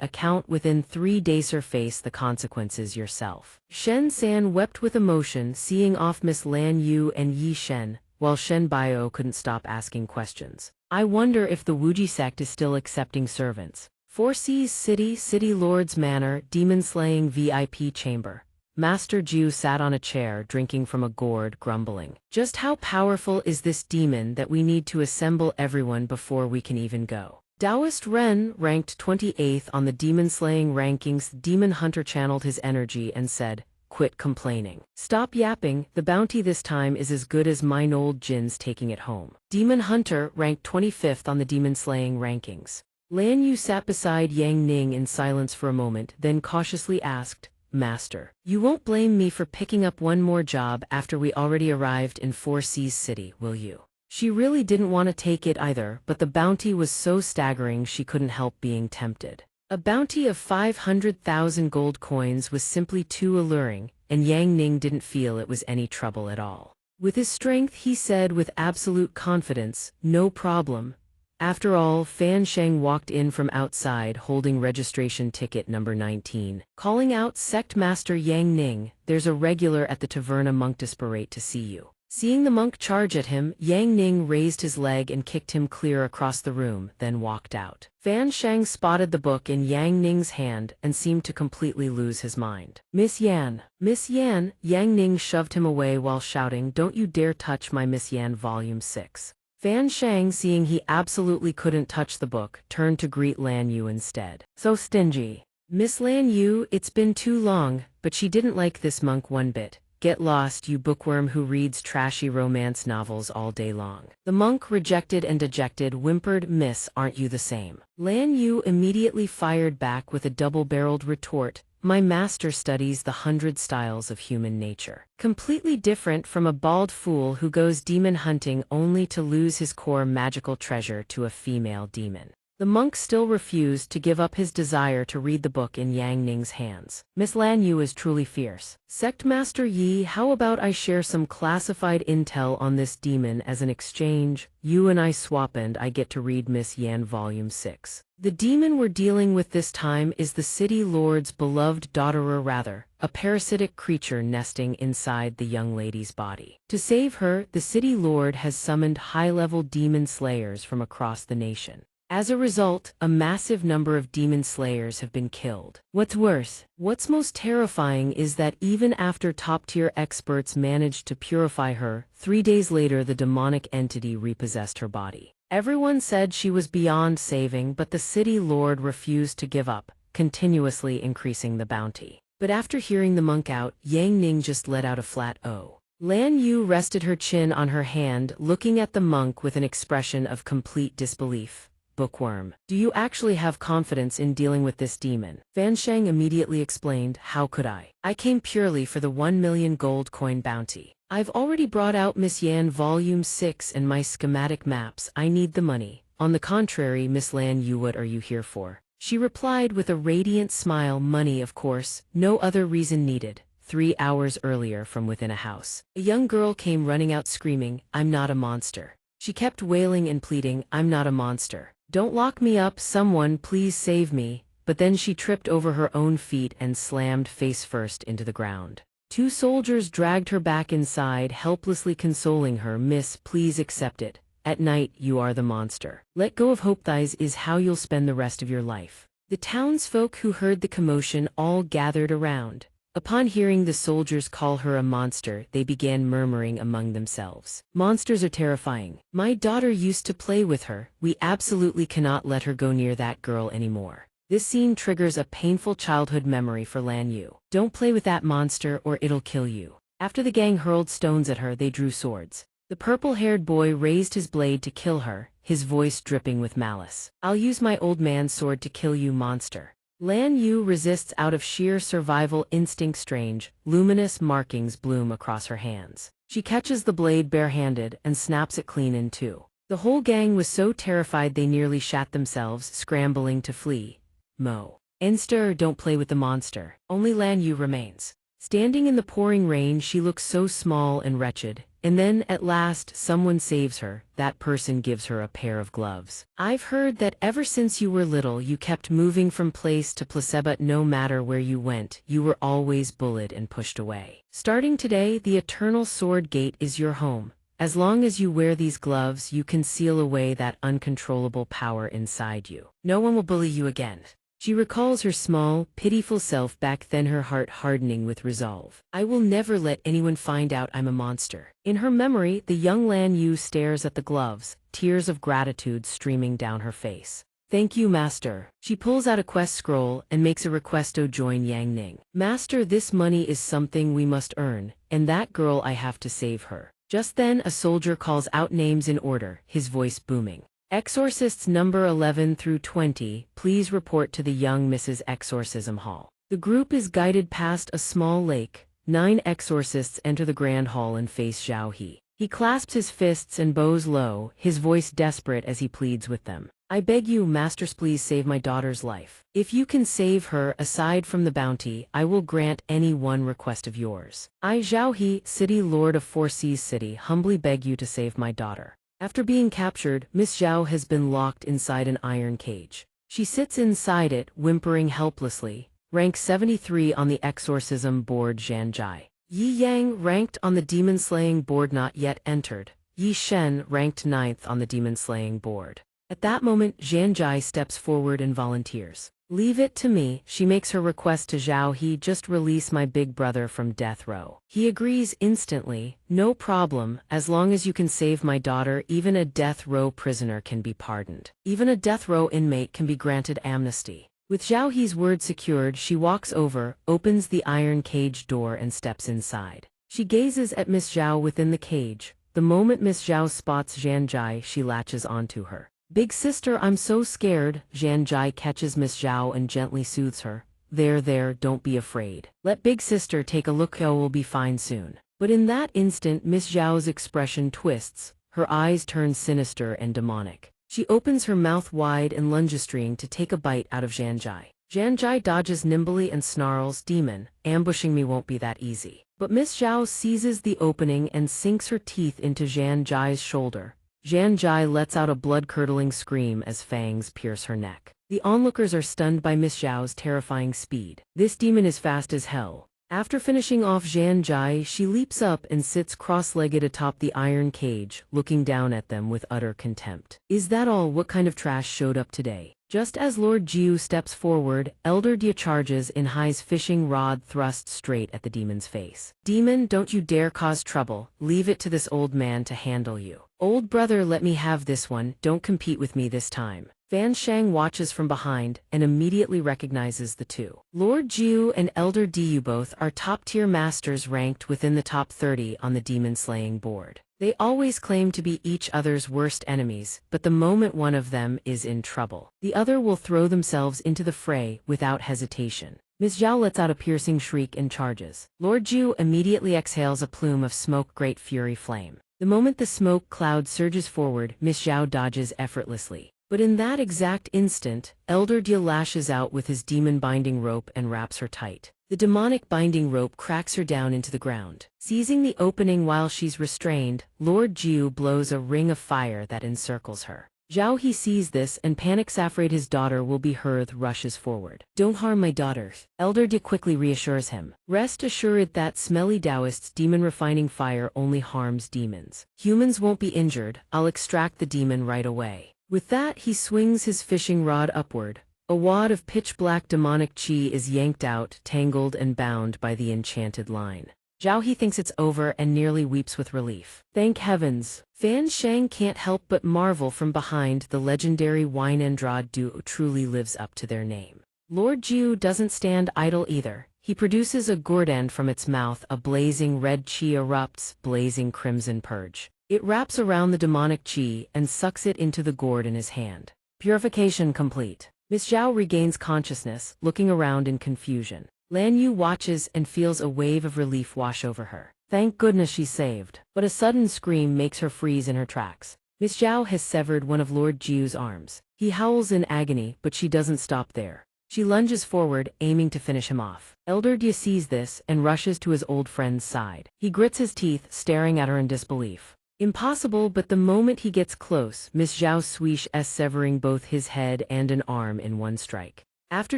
account within 3 days or face the consequences yourself. Shen San wept with emotion, seeing off Miss Lan Yu and Yi Shen. while Shen Bio couldn't stop asking questions. I wonder if the Wuji sect is still accepting servants. Four Seas City, City Lord's Manor, demon-slaying VIP chamber. Master Ju sat on a chair, drinking from a gourd, grumbling. Just how powerful is this demon that we need to assemble everyone before we can even go? Taoist Ren, ranked 28th on the demon-slaying rankings. Demon Hunter channeled his energy and said, "Quit complaining. Stop yapping, the bounty this time is as good as mine old Jin's taking it home." Demon Hunter, ranked 25th on the demon-slaying rankings. Lan Yu sat beside Yang Ning in silence for a moment, then cautiously asked, "Master, you won't blame me for picking up one more job after we already arrived in Four Seas City, will you?" She really didn't want to take it either, but the bounty was so staggering she couldn't help being tempted. A bounty of 500,000 gold coins was simply too alluring, and Yang Ning didn't feel it was any trouble at all. With his strength, he said with absolute confidence, "No problem." After all, Fan Sheng walked in from outside holding registration ticket number 19. Calling out Sect Master Yang Ning, "There's a regular at the Taverna Monk Disparate to see you." Seeing the monk charge at him, Yang Ning raised his leg and kicked him clear across the room, then walked out. Fan Sheng spotted the book in Yang Ning's hand and seemed to completely lose his mind. "Miss Yan! Miss Yan!" Yang Ning shoved him away while shouting, "Don't you dare touch my Miss Yan Volume 6. Fan Sheng, seeing he absolutely couldn't touch the book, turned to greet Lan Yu instead. "So stingy. Miss Lan Yu, it's been too long," but she didn't like this monk one bit. "Get lost, you bookworm who reads trashy romance novels all day long." The monk, rejected and dejected, whimpered, "Miss, aren't you the same?" Lan Yu immediately fired back with a double-barreled retort, "My master studies the 100 styles of human nature. Completely different from a bald fool who goes demon hunting only to lose his core magical treasure to a female demon." The monk still refused to give up his desire to read the book in Yang Ning's hands. "Miss Lan Yu is truly fierce. Sect Master Yi, how about I share some classified intel on this demon as an exchange? You and I swap and I get to read Miss Yan Volume 6. The demon we're dealing with this time is the City Lord's beloved daughter, or rather, a parasitic creature nesting inside the young lady's body. To save her, the City Lord has summoned high-level demon slayers from across the nation. As a result, a massive number of demon slayers have been killed. What's worse, what's most terrifying is that even after top-tier experts managed to purify her, 3 days later the demonic entity repossessed her body. Everyone said she was beyond saving, but the City Lord refused to give up, continuously increasing the bounty. But after hearing the monk out, Yang Ning just let out a flat "Oh." Lan Yu rested her chin on her hand, looking at the monk with an expression of complete disbelief. "Bookworm, do you actually have confidence in dealing with this demon?" Fan Sheng immediately explained, "How could I? I came purely for the 1 million gold coin bounty. I've already brought out Miss Yan Volume 6 and my schematic maps. I need the money." "On the contrary, Miss Lan Yu, what are you here for?" she replied with a radiant smile. "Money, of course, no other reason needed." 3 hours earlier, from within a house, a young girl came running out screaming, "I'm not a monster." She kept wailing and pleading, "I'm not a monster. Don't lock me up, someone please save me," but then she tripped over her own feet and slammed face first into the ground. 2 soldiers dragged her back inside, helplessly consoling her. "Miss, please accept it. At night, you are the monster. Let go of hope, thighs is how you'll spend the rest of your life." The townsfolk who heard the commotion all gathered around. Upon hearing the soldiers call her a monster, they began murmuring among themselves. "Monsters are terrifying. My daughter used to play with her. We absolutely cannot let her go near that girl anymore." This scene triggers a painful childhood memory for Lan Yu. "Don't play with that monster or it'll kill you." After the gang hurled stones at her, they drew swords. The purple-haired boy raised his blade to kill her, his voice dripping with malice. "I'll use my old man's sword to kill you, monster." Lan Yu resists out of sheer survival instinct. Strange, luminous markings bloom across her hands. She catches the blade barehanded and snaps it clean in two. The whole gang was so terrified they nearly shat themselves, scrambling to flee. Mo. Enster, don't play with the monster. Only Lan Yu remains. Standing in the pouring rain, she looks so small and wretched. And then, at last, someone saves her. That person gives her a pair of gloves. "I've heard that ever since you were little you kept moving from place to place, but no matter where you went, you were always bullied and pushed away. Starting today, the Eternal Sword Gate is your home. As long as you wear these gloves, you can seal away that uncontrollable power inside you. No one will bully you again. She recalls her small, pitiful self back then, her heart hardening with resolve. I will never let anyone find out I'm a monster. In her memory, the young Lan Yu stares at the gloves, tears of gratitude streaming down her face. Thank you, Master. She pulls out a quest scroll and makes a request to join Yang Ning. Master, this money is something we must earn, and that girl, I have to save her. Just then, a soldier calls out names in order, his voice booming. Exorcists number 11 through 20, please report to the young Mrs. Exorcism Hall. The group is guided past a small lake. 9 exorcists enter the grand hall and face Zhao He. He clasps his fists and bows low, his voice desperate as he pleads with them. I beg you, masters, please save my daughter's life. If you can save her, aside from the bounty, I will grant any one request of yours. I, Zhao He, city lord of Four Seas City, humbly beg you to save my daughter. After being captured, Miss Zhao has been locked inside an iron cage. She sits inside it, whimpering helplessly. Rank 73 on the exorcism board, Zhanzhai. Yi Yang, ranked on the demon-slaying board, not yet entered. Yi Shen, ranked 9th on the demon-slaying board. At that moment, Zhanzhai steps forward and volunteers. Leave it to me. She makes her request to Zhao He, just release my big brother from death row. He agrees instantly. No problem, as long as you can save my daughter, even a death row prisoner can be pardoned. Even a death row inmate can be granted amnesty. With Zhao He's word secured, she walks over, opens the iron cage door and steps inside. She gazes at Miss Zhao within the cage. The moment Miss Zhao spots Zhanzhai, she latches onto her. Big sister, I'm so scared. Zhanzhai catches Miss Zhao and gently soothes her. There, don't be afraid. Let big sister take a look, will be fine soon. But in that instant, Miss Zhao's expression twists. Her eyes turn sinister and demonic. She opens her mouth wide and lunges to take a bite out of Zhanzhai. Zhanzhai dodges nimbly and snarls, demon, ambushing me won't be that easy. But Miss Zhao seizes the opening and sinks her teeth into Zhanzhai's shoulder. Zhanzhai lets out a blood-curdling scream as fangs pierce her neck. The onlookers are stunned by Miss Zhao's terrifying speed. This demon is fast as hell. After finishing off Zhanzhai, she leaps up and sits cross-legged atop the iron cage, looking down at them with utter contempt. Is that all? What kind of trash showed up today? Just as Lord Jiu steps forward, Elder Dia charges in Hai's fishing rod thrust straight at the demon's face. Demon, don't you dare cause trouble. Leave it to this old man to handle you. Old brother, let me have this one. Don't compete with me this time. Fan Shang watches from behind and immediately recognizes the two. Lord Jiu and Elder Diu both are top-tier masters ranked within the top 30 on the demon-slaying board. They always claim to be each other's worst enemies, but the moment one of them is in trouble, the other will throw themselves into the fray without hesitation. Miss Zhao lets out a piercing shriek and charges. Lord Jiu immediately exhales a plume of smoke, great fury flame. The moment the smoke cloud surges forward, Miss Zhao dodges effortlessly. But in that exact instant, Elder Dia lashes out with his demon binding rope and wraps her tight. The demonic binding rope cracks her down into the ground. Seizing the opening while she's restrained, Lord Jiu blows a ring of fire that encircles her. Zhao He sees this and panics, afraid his daughter will be hurt, rushes forward. Don't harm my daughter. Elder Dia quickly reassures him. Rest assured that smelly Taoist's demon refining fire only harms demons. Humans won't be injured. I'll extract the demon right away. With that, he swings his fishing rod upward. A wad of pitch-black demonic chi is yanked out, tangled and bound by the enchanted line. Zhao He thinks it's over and nearly weeps with relief. Thank heavens! Fan Shang can't help but marvel from behind. The legendary Wynendrad duo truly lives up to their name. Lord Jiu doesn't stand idle either. He produces a gourd from its mouth. A blazing red chi erupts, blazing crimson purge. It wraps around the demonic chi and sucks it into the gourd in his hand. Purification complete. Miss Zhao regains consciousness, looking around in confusion. Lan Yu watches and feels a wave of relief wash over her. Thank goodness she's saved. But a sudden scream makes her freeze in her tracks. Miss Zhao has severed one of Lord Jiu's arms. He howls in agony, but she doesn't stop there. She lunges forward, aiming to finish him off. Elder Dia sees this and rushes to his old friend's side. He grits his teeth, staring at her in disbelief. Impossible, but the moment he gets close, Miss Zhao swishes, severing both his head and an arm in one strike. After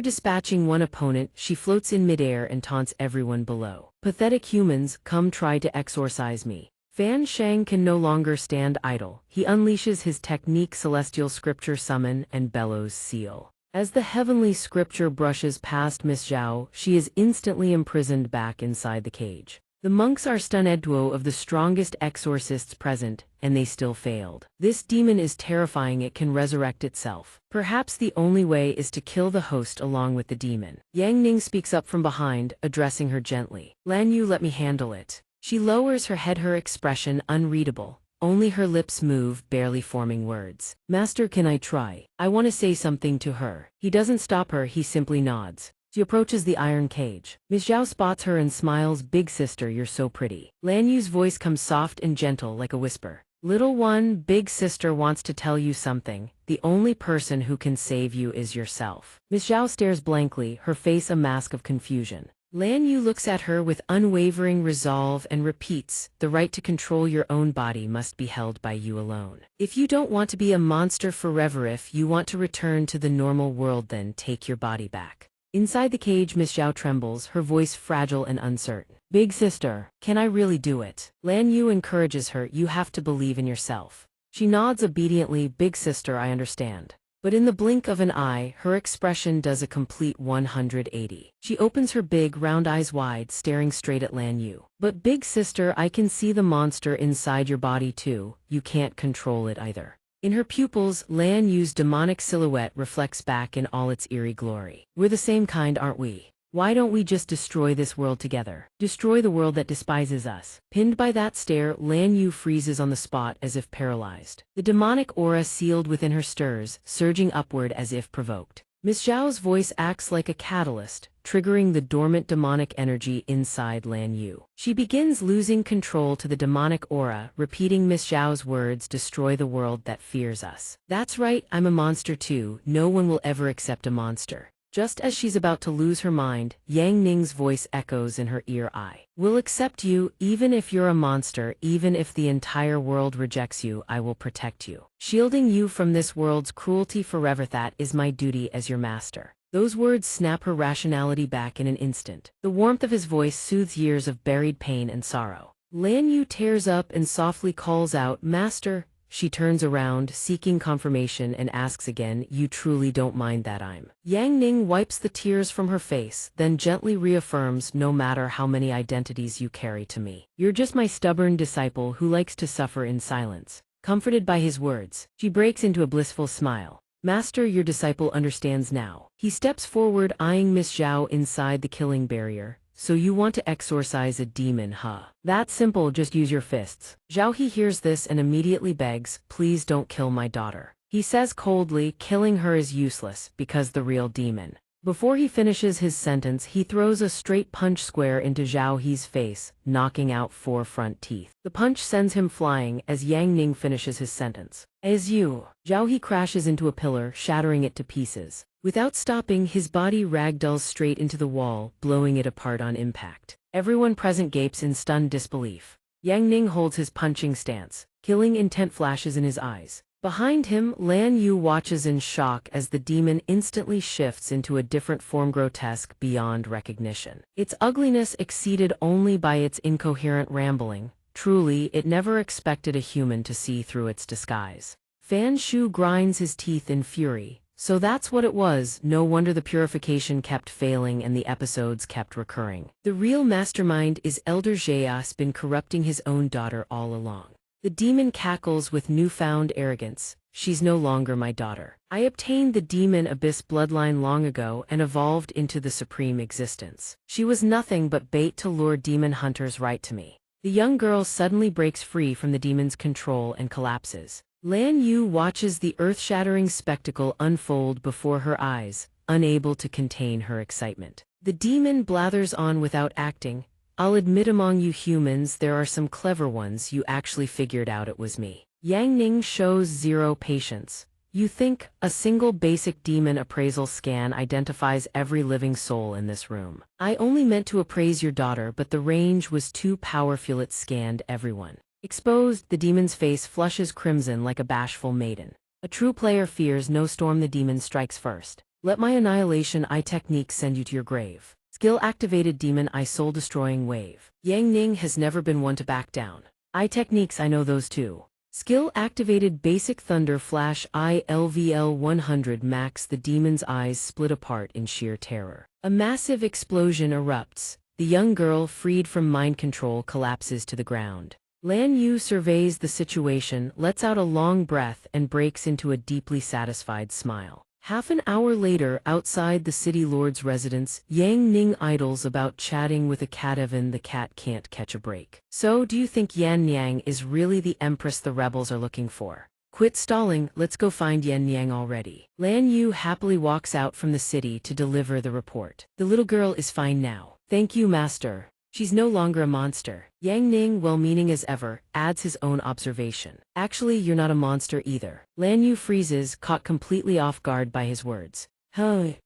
dispatching one opponent, she floats in midair and taunts everyone below. Pathetic humans, come try to exorcise me. Fan Shang can no longer stand idle. He unleashes his technique Celestial Scripture Summon and bellows Seal. As the heavenly scripture brushes past Miss Zhao, she is instantly imprisoned back inside the cage. The monks are stunned of the strongest exorcists present, and they still failed. This demon is terrifying, it can resurrect itself. Perhaps the only way is to kill the host along with the demon. Yang Ning speaks up from behind, addressing her gently. Lan Yu, let me handle it. She lowers her head, her expression unreadable. Only her lips move, barely forming words. Master, can I try? I want to say something to her. He doesn't stop her, he simply nods. She approaches the iron cage. Miss Zhao spots her and smiles. Big sister, you're so pretty. Lan Yu's voice comes soft and gentle like a whisper. Little one, big sister wants to tell you something. The only person who can save you is yourself. Miss Zhao stares blankly, her face a mask of confusion. Lan Yu looks at her with unwavering resolve and repeats, the right to control your own body must be held by you alone. If you don't want to be a monster forever, if you want to return to the normal world, then take your body back. Inside the cage, Miss Zhao trembles, her voice fragile and uncertain. Big sister, can I really do it? Lan Yu encourages her, you have to believe in yourself. She nods obediently, big sister, I understand. But in the blink of an eye, her expression does a complete 180. She opens her big, round eyes wide, staring straight at Lan Yu. But big sister, I can see the monster inside your body too. You can't control it either. In her pupils, Lan Yu's demonic silhouette reflects back in all its eerie glory. We're the same kind, aren't we? Why don't we just destroy this world together? Destroy the world that despises us. Pinned by that stare, Lan Yu freezes on the spot as if paralyzed. The demonic aura sealed within her stirs, surging upward as if provoked. Miss Zhao's voice acts like a catalyst, triggering the dormant demonic energy inside Lan Yu. She begins losing control to the demonic aura, repeating Miss Zhao's words, destroy the world that fears us. That's right, I'm a monster too. No one will ever accept a monster. Just as she's about to lose her mind, Yang Ning's voice echoes in her ear. I will accept you, even if you're a monster, even if the entire world rejects you, I will protect you. Shielding you from this world's cruelty forever, that is my duty as your master. Those words snap her rationality back in an instant. The warmth of his voice soothes years of buried pain and sorrow. Lan Yu tears up and softly calls out, Master. She turns around, seeking confirmation, and asks again, you truly don't mind that I'm? Yang Ning wipes the tears from her face, then gently reaffirms, no matter how many identities you carry to me. You're just my stubborn disciple who likes to suffer in silence. Comforted by his words, she breaks into a blissful smile. Master, your disciple understands now. He steps forward, eyeing Miss Zhao inside the killing barrier. So you want to exorcise a demon, huh? That's simple, just use your fists. Zhao He hears this and immediately begs, please don't kill my daughter. He says coldly, killing her is useless, because the real demon. Before he finishes his sentence, he throws a straight punch square into Zhao He's face, knocking out 4 front teeth. The punch sends him flying as Yang Ning finishes his sentence. As you, Zhao He crashes into a pillar, shattering it to pieces. Without stopping, his body ragdolls straight into the wall, blowing it apart on impact. Everyone present gapes in stunned disbelief. Yang Ning holds his punching stance. Killing intent flashes in his eyes. Behind him, Lan Yu watches in shock as the demon instantly shifts into a different form, grotesque beyond recognition. Its ugliness exceeded only by its incoherent rambling. Truly, it never expected a human to see through its disguise. Fan Shu grinds his teeth in fury. So that's what it was. No wonder the purification kept failing and the episodes kept recurring. The real mastermind is Elder Zheas, been corrupting his own daughter all along. The demon cackles with newfound arrogance. She's no longer my daughter. I obtained the demon abyss bloodline long ago and evolved into the supreme existence. She was nothing but bait to lure demon hunters right to me. The young girl suddenly breaks free from the demon's control and collapses. Lan Yu watches the earth-shattering spectacle unfold before her eyes, unable to contain her excitement. The demon blathers on without acting. I'll admit, among you humans there are some clever ones. You actually figured out it was me. Yang Ning shows zero patience. You think a single basic demon appraisal scan identifies every living soul in this room? I only meant to appraise your daughter, but the range was too powerful. It scanned everyone. Exposed, the demon's face flushes crimson like a bashful maiden. A true player fears no storm. The demon strikes first. Let my annihilation eye technique send you to your grave. Skill activated, demon eye soul destroying wave. Yang Ning has never been one to back down. I techniques, I know those too. Skill activated basic thunder flash ILVL 100 max. The demon's eyes split apart in sheer terror. A massive explosion erupts. The young girl, freed from mind control, collapses to the ground. Lan Yu surveys the situation, lets out a long breath, and breaks into a deeply satisfied smile. Half an hour later, outside the city lord's residence, Yang Ning idles about chatting with a catavan. The cat can't catch a break. So, do you think Yan Niang is really the empress the rebels are looking for? Quit stalling, let's go find Yan Niang already. Lan Yu happily walks out from the city to deliver the report. The little girl is fine now. Thank you, master. She's no longer a monster. Yang Ning, well-meaning as ever, adds his own observation. Actually, you're not a monster either. Lan Yu freezes, caught completely off guard by his words.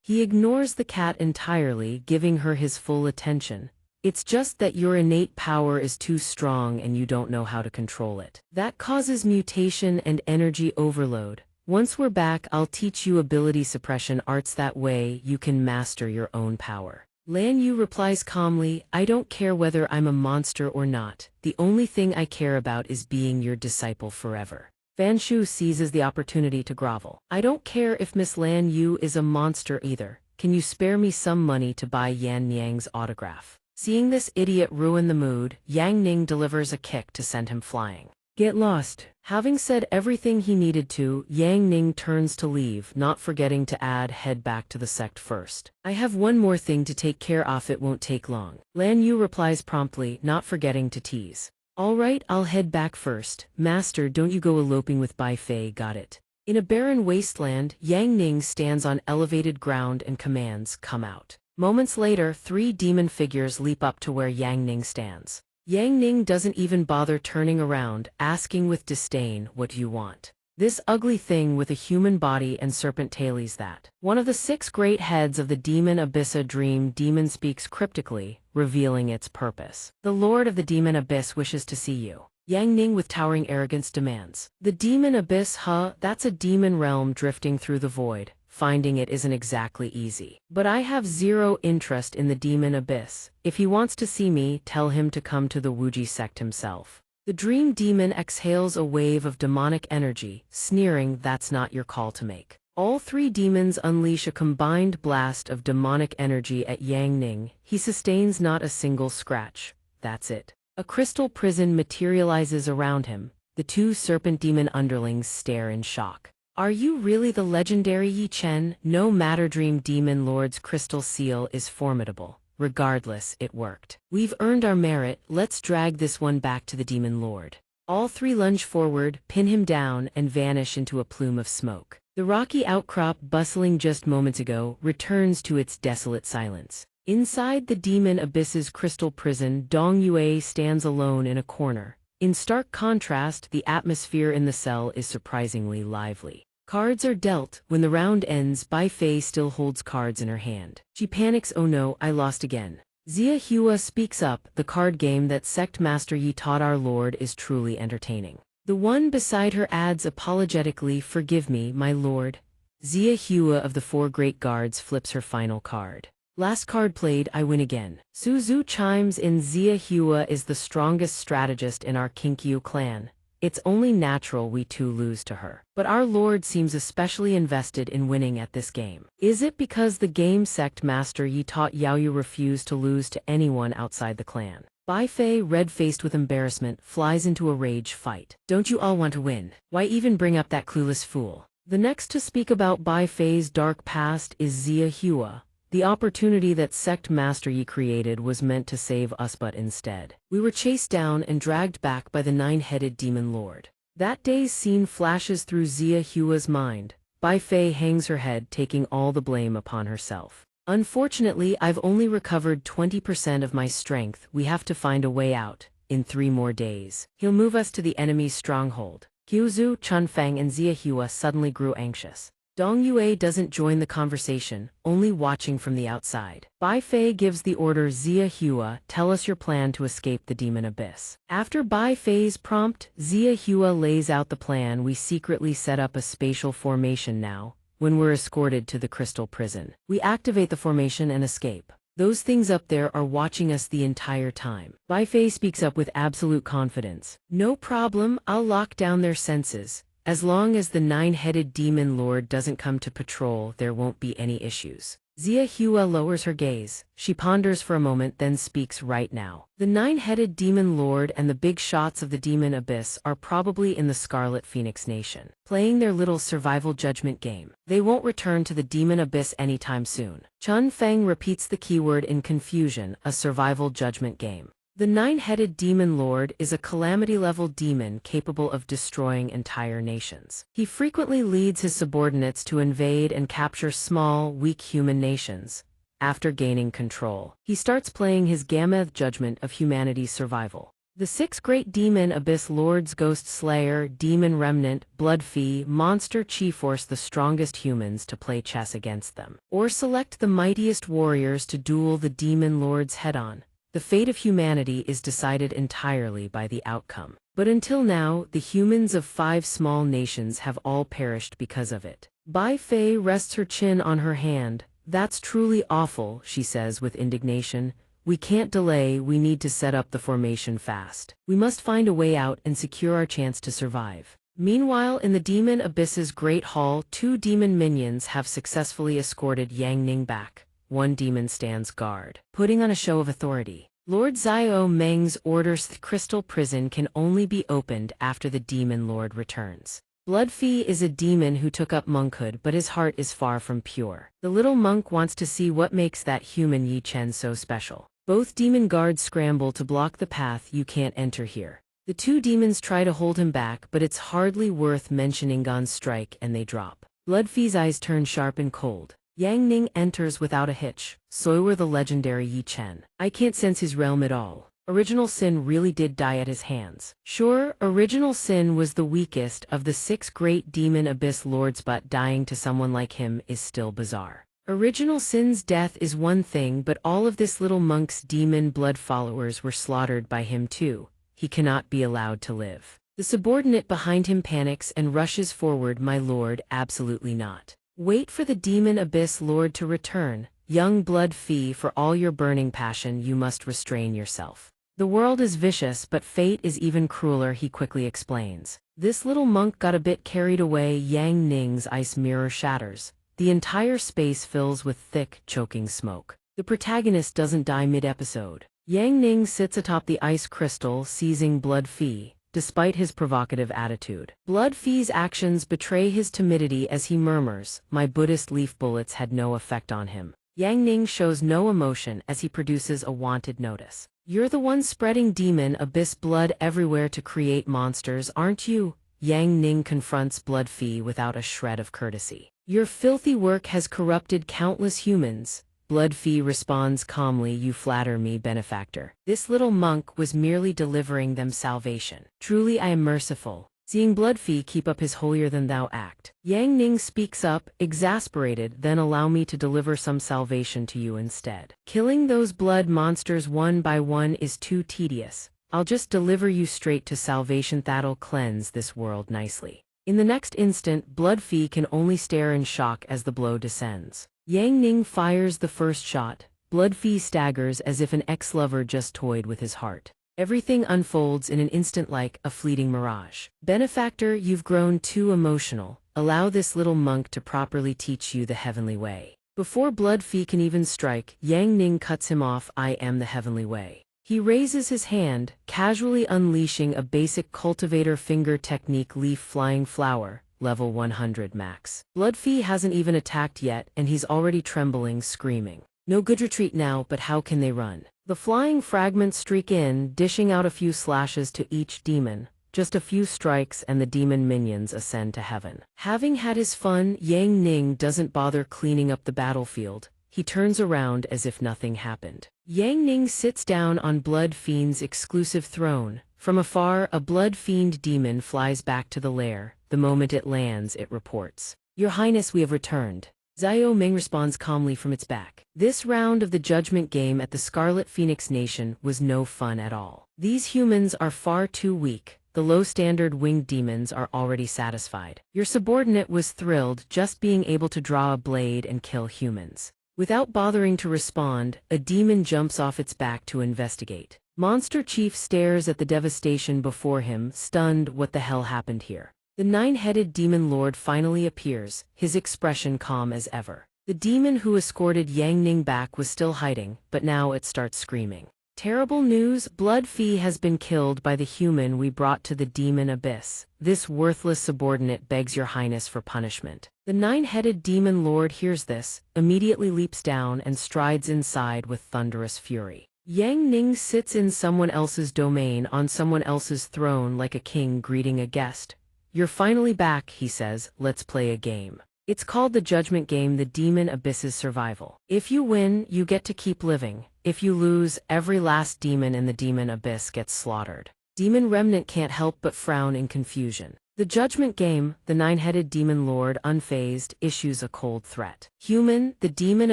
He ignores the cat entirely, giving her his full attention. It's just that your innate power is too strong and you don't know how to control it. That causes mutation and energy overload. Once we're back, I'll teach you ability suppression arts. That way, you can master your own power. Lan Yu replies calmly, I don't care whether I'm a monster or not. The only thing I care about is being your disciple forever. Fan Shu seizes the opportunity to grovel. I don't care if Miss Lan Yu is a monster either. Can you spare me some money to buy Yan Niang's autograph? Seeing this idiot ruin the mood, Yang Ning delivers a kick to send him flying. Get lost. Having said everything he needed to, Yang Ning turns to leave, not forgetting to add, head back to the sect first. I have one more thing to take care of, it won't take long. Lan Yu replies promptly, not forgetting to tease. All right, I'll head back first. Master, don't you go eloping with Bai Fei, got it? In a barren wasteland, Yang Ning stands on elevated ground and commands, come out. Moments later, 3 demon figures leap up to where Yang Ning stands. Yang Ning doesn't even bother turning around, asking with disdain, what do you want? This ugly thing with a human body and serpent tail is that. One of the 6 great heads of the demon abyss, a dream demon, speaks cryptically, revealing its purpose. The lord of the demon abyss wishes to see you. Yang Ning with towering arrogance demands. The demon abyss, that's a demon realm drifting through the void. Finding it isn't exactly easy. But I have zero interest in the demon abyss. If he wants to see me, tell him to come to the Wuji sect himself. The dream demon exhales a wave of demonic energy, sneering, that's not your call to make. All 3 demons unleash a combined blast of demonic energy at Yang Ning. He sustains not a single scratch. That's it. A crystal prison materializes around him. The 2 serpent demon underlings stare in shock. Are you really the legendary Yi Chen? No matter, Dream Demon Lord's crystal seal is formidable. Regardless, it worked. We've earned our merit, let's drag this one back to the Demon Lord. All 3 lunge forward, pin him down, and vanish into a plume of smoke. The rocky outcrop, bustling just moments ago, returns to its desolate silence. Inside the demon abyss's crystal prison, Donghua stands alone in a corner. In stark contrast, the atmosphere in the cell is surprisingly lively. Cards are dealt. When the round ends, Bai Fei still holds cards in her hand. She panics, oh no, I lost again. Xianxia speaks up, the card game that Sect Master Yi taught our lord is truly entertaining. The one beside her adds apologetically, forgive me, my lord. Xianxia of the 4 great guards flips her final card. Last card played, I win again. Su Zhu chimes in, Xianxia is the strongest strategist in our Kinkyu clan. It's only natural we too lose to her. But our lord seems especially invested in winning at this game. Is it because the game Sect Master Yi taught Yaoyu refused to lose to anyone outside the clan? Bai Fei, red-faced with embarrassment, flies into a rage fight. Don't you all want to win? Why even bring up that clueless fool? The next to speak about Bai Fei's dark past is Xianxia. The opportunity that Sect Master Yi created was meant to save us, but instead, we were chased down and dragged back by the 9-headed demon lord. That day's scene flashes through Xianxia's mind. Bai Fei hangs her head, taking all the blame upon herself. Unfortunately, I've only recovered 20% of my strength. We have to find a way out. In 3 more days, he'll move us to the enemy's stronghold. Qiuzhu, Chunfeng, and Xianxia suddenly grew anxious. Donghua doesn't join the conversation, only watching from the outside. Bai Fei gives the order, Xianxia, tell us your plan to escape the demon abyss. After Bai Fei's prompt, Xianxia lays out the plan. We secretly set up a spatial formation now. When we're escorted to the crystal prison, we activate the formation and escape. Those things up there are watching us the entire time. Bai Fei speaks up with absolute confidence. No problem, I'll lock down their senses. As long as the nine-headed demon lord doesn't come to patrol, there won't be any issues. Xia Hua lowers her gaze. She ponders for a moment, then speaks right now. The nine-headed demon lord and the big shots of the demon abyss are probably in the Scarlet Phoenix Nation, playing their little survival judgment game. They won't return to the demon abyss anytime soon. Chun Feng repeats the keyword in confusion, a survival judgment game. The nine-headed demon lord is a calamity-level demon capable of destroying entire nations. He frequently leads his subordinates to invade and capture small, weak human nations. After gaining control, he starts playing his Gameth judgment of humanity's survival. The six great demon abyss lords, Ghost Slayer, Demon Remnant, Blood Fee, Monster Chi, force the strongest humans to play chess against them, or select the mightiest warriors to duel the demon lords head-on. The fate of humanity is decided entirely by the outcome. But until now, the humans of 5 small nations have all perished because of it. Bai Fei rests her chin on her hand. That's truly awful, she says with indignation. We can't delay, we need to set up the formation fast. We must find a way out and secure our chance to survive. Meanwhile, in the Demon Abyss's Great Hall, 2 demon minions have successfully escorted Yang Ning back. One demon stands guard, putting on a show of authority. Lord Xiao Meng's orders: the crystal prison can only be opened after the demon lord returns. Blood Fee is a demon who took up monkhood, but his heart is far from pure. The little monk wants to see what makes that human Yi Chen so special. Both demon guards scramble to block the path. You can't enter here. The 2 demons try to hold him back, but it's hardly worth mentioning. Gon's strike and they drop. Blood Fee's eyes turn sharp and cold. Yang Ning enters without a hitch. So were the legendary Yi Chen. I can't sense his realm at all. Original Sin really did die at his hands. Sure, Original Sin was the weakest of the 6 great demon abyss lords, but dying to someone like him is still bizarre. Original Sin's death is one thing, but all of this little monk's demon blood followers were slaughtered by him too. He cannot be allowed to live. The subordinate behind him panics and rushes forward. My lord, absolutely not. Wait for the demon abyss lord to return. Young Blood Fee, for all your burning passion, you must restrain yourself. The world is vicious, but fate is even crueler, he quickly explains. This little monk got a bit carried away. Yang Ning's ice mirror shatters. The entire space fills with thick, choking smoke. The protagonist doesn't die mid-episode. Yang Ning sits atop the ice crystal, seizing Blood Fee. Despite his provocative attitude, Blood Fee's actions betray his timidity as he murmurs, my Buddhist leaf bullets had no effect on him. Yang Ning shows no emotion as he produces a wanted notice. You're the one spreading demon abyss blood everywhere to create monsters, aren't you? Yang Ning confronts Blood Fee without a shred of courtesy. Your filthy work has corrupted countless humans. Blood Fee responds calmly, you flatter me, benefactor. This little monk was merely delivering them salvation. Truly I am merciful. Seeing Blood Fee keep up his holier-than-thou act, Yang Ning speaks up, exasperated, then allow me to deliver some salvation to you instead. Killing those blood monsters one by one is too tedious. I'll just deliver you straight to salvation. That'll cleanse this world nicely. In the next instant, Blood Fee can only stare in shock as the blow descends. Yang Ning fires the first shot. Blood Fee staggers as if an ex-lover just toyed with his heart. Everything unfolds in an instant like a fleeting mirage. Benefactor, you've grown too emotional. Allow this little monk to properly teach you the heavenly way. Before Blood Fee can even strike, Yang Ning cuts him off. I am the heavenly way. He raises his hand, casually unleashing a basic cultivator finger technique, leaf flying flower. Level 100 max. Blood Fee hasn't even attacked yet, and he's already trembling, screaming. No good retreat now, but how can they run? The flying fragments streak in, dishing out a few slashes to each demon. Just a few strikes and the demon minions ascend to heaven. Having had his fun, Yang Ning doesn't bother cleaning up the battlefield. He turns around as if nothing happened. Yang Ning sits down on Blood Fiend's exclusive throne. From afar, a Blood Fiend demon flies back to the lair. The moment it lands, it reports, Your Highness, we have returned. Xiao Meng responds calmly from its back. This round of the judgment game at the Scarlet Phoenix Nation was no fun at all. These humans are far too weak. The low-standard winged demons are already satisfied. Your subordinate was thrilled just being able to draw a blade and kill humans. Without bothering to respond, a demon jumps off its back to investigate. Monster Chief stares at the devastation before him, stunned. What the hell happened here? The nine-headed demon lord finally appears, his expression calm as ever. The demon who escorted Yang Ning back was still hiding, but now it starts screaming. Terrible news, Blood Fee has been killed by the human we brought to the demon abyss. This worthless subordinate begs your highness for punishment. The nine-headed demon lord hears this, immediately leaps down and strides inside with thunderous fury. Yang Ning sits in someone else's domain on someone else's throne like a king greeting a guest. You're finally back, he says, let's play a game. It's called the Judgment Game, the Demon Abyss's survival. If you win, you get to keep living. If you lose, every last demon in the Demon Abyss gets slaughtered. Demon Remnant can't help but frown in confusion. The Judgment Game, the nine-headed demon lord, unfazed, issues a cold threat. Human, the Demon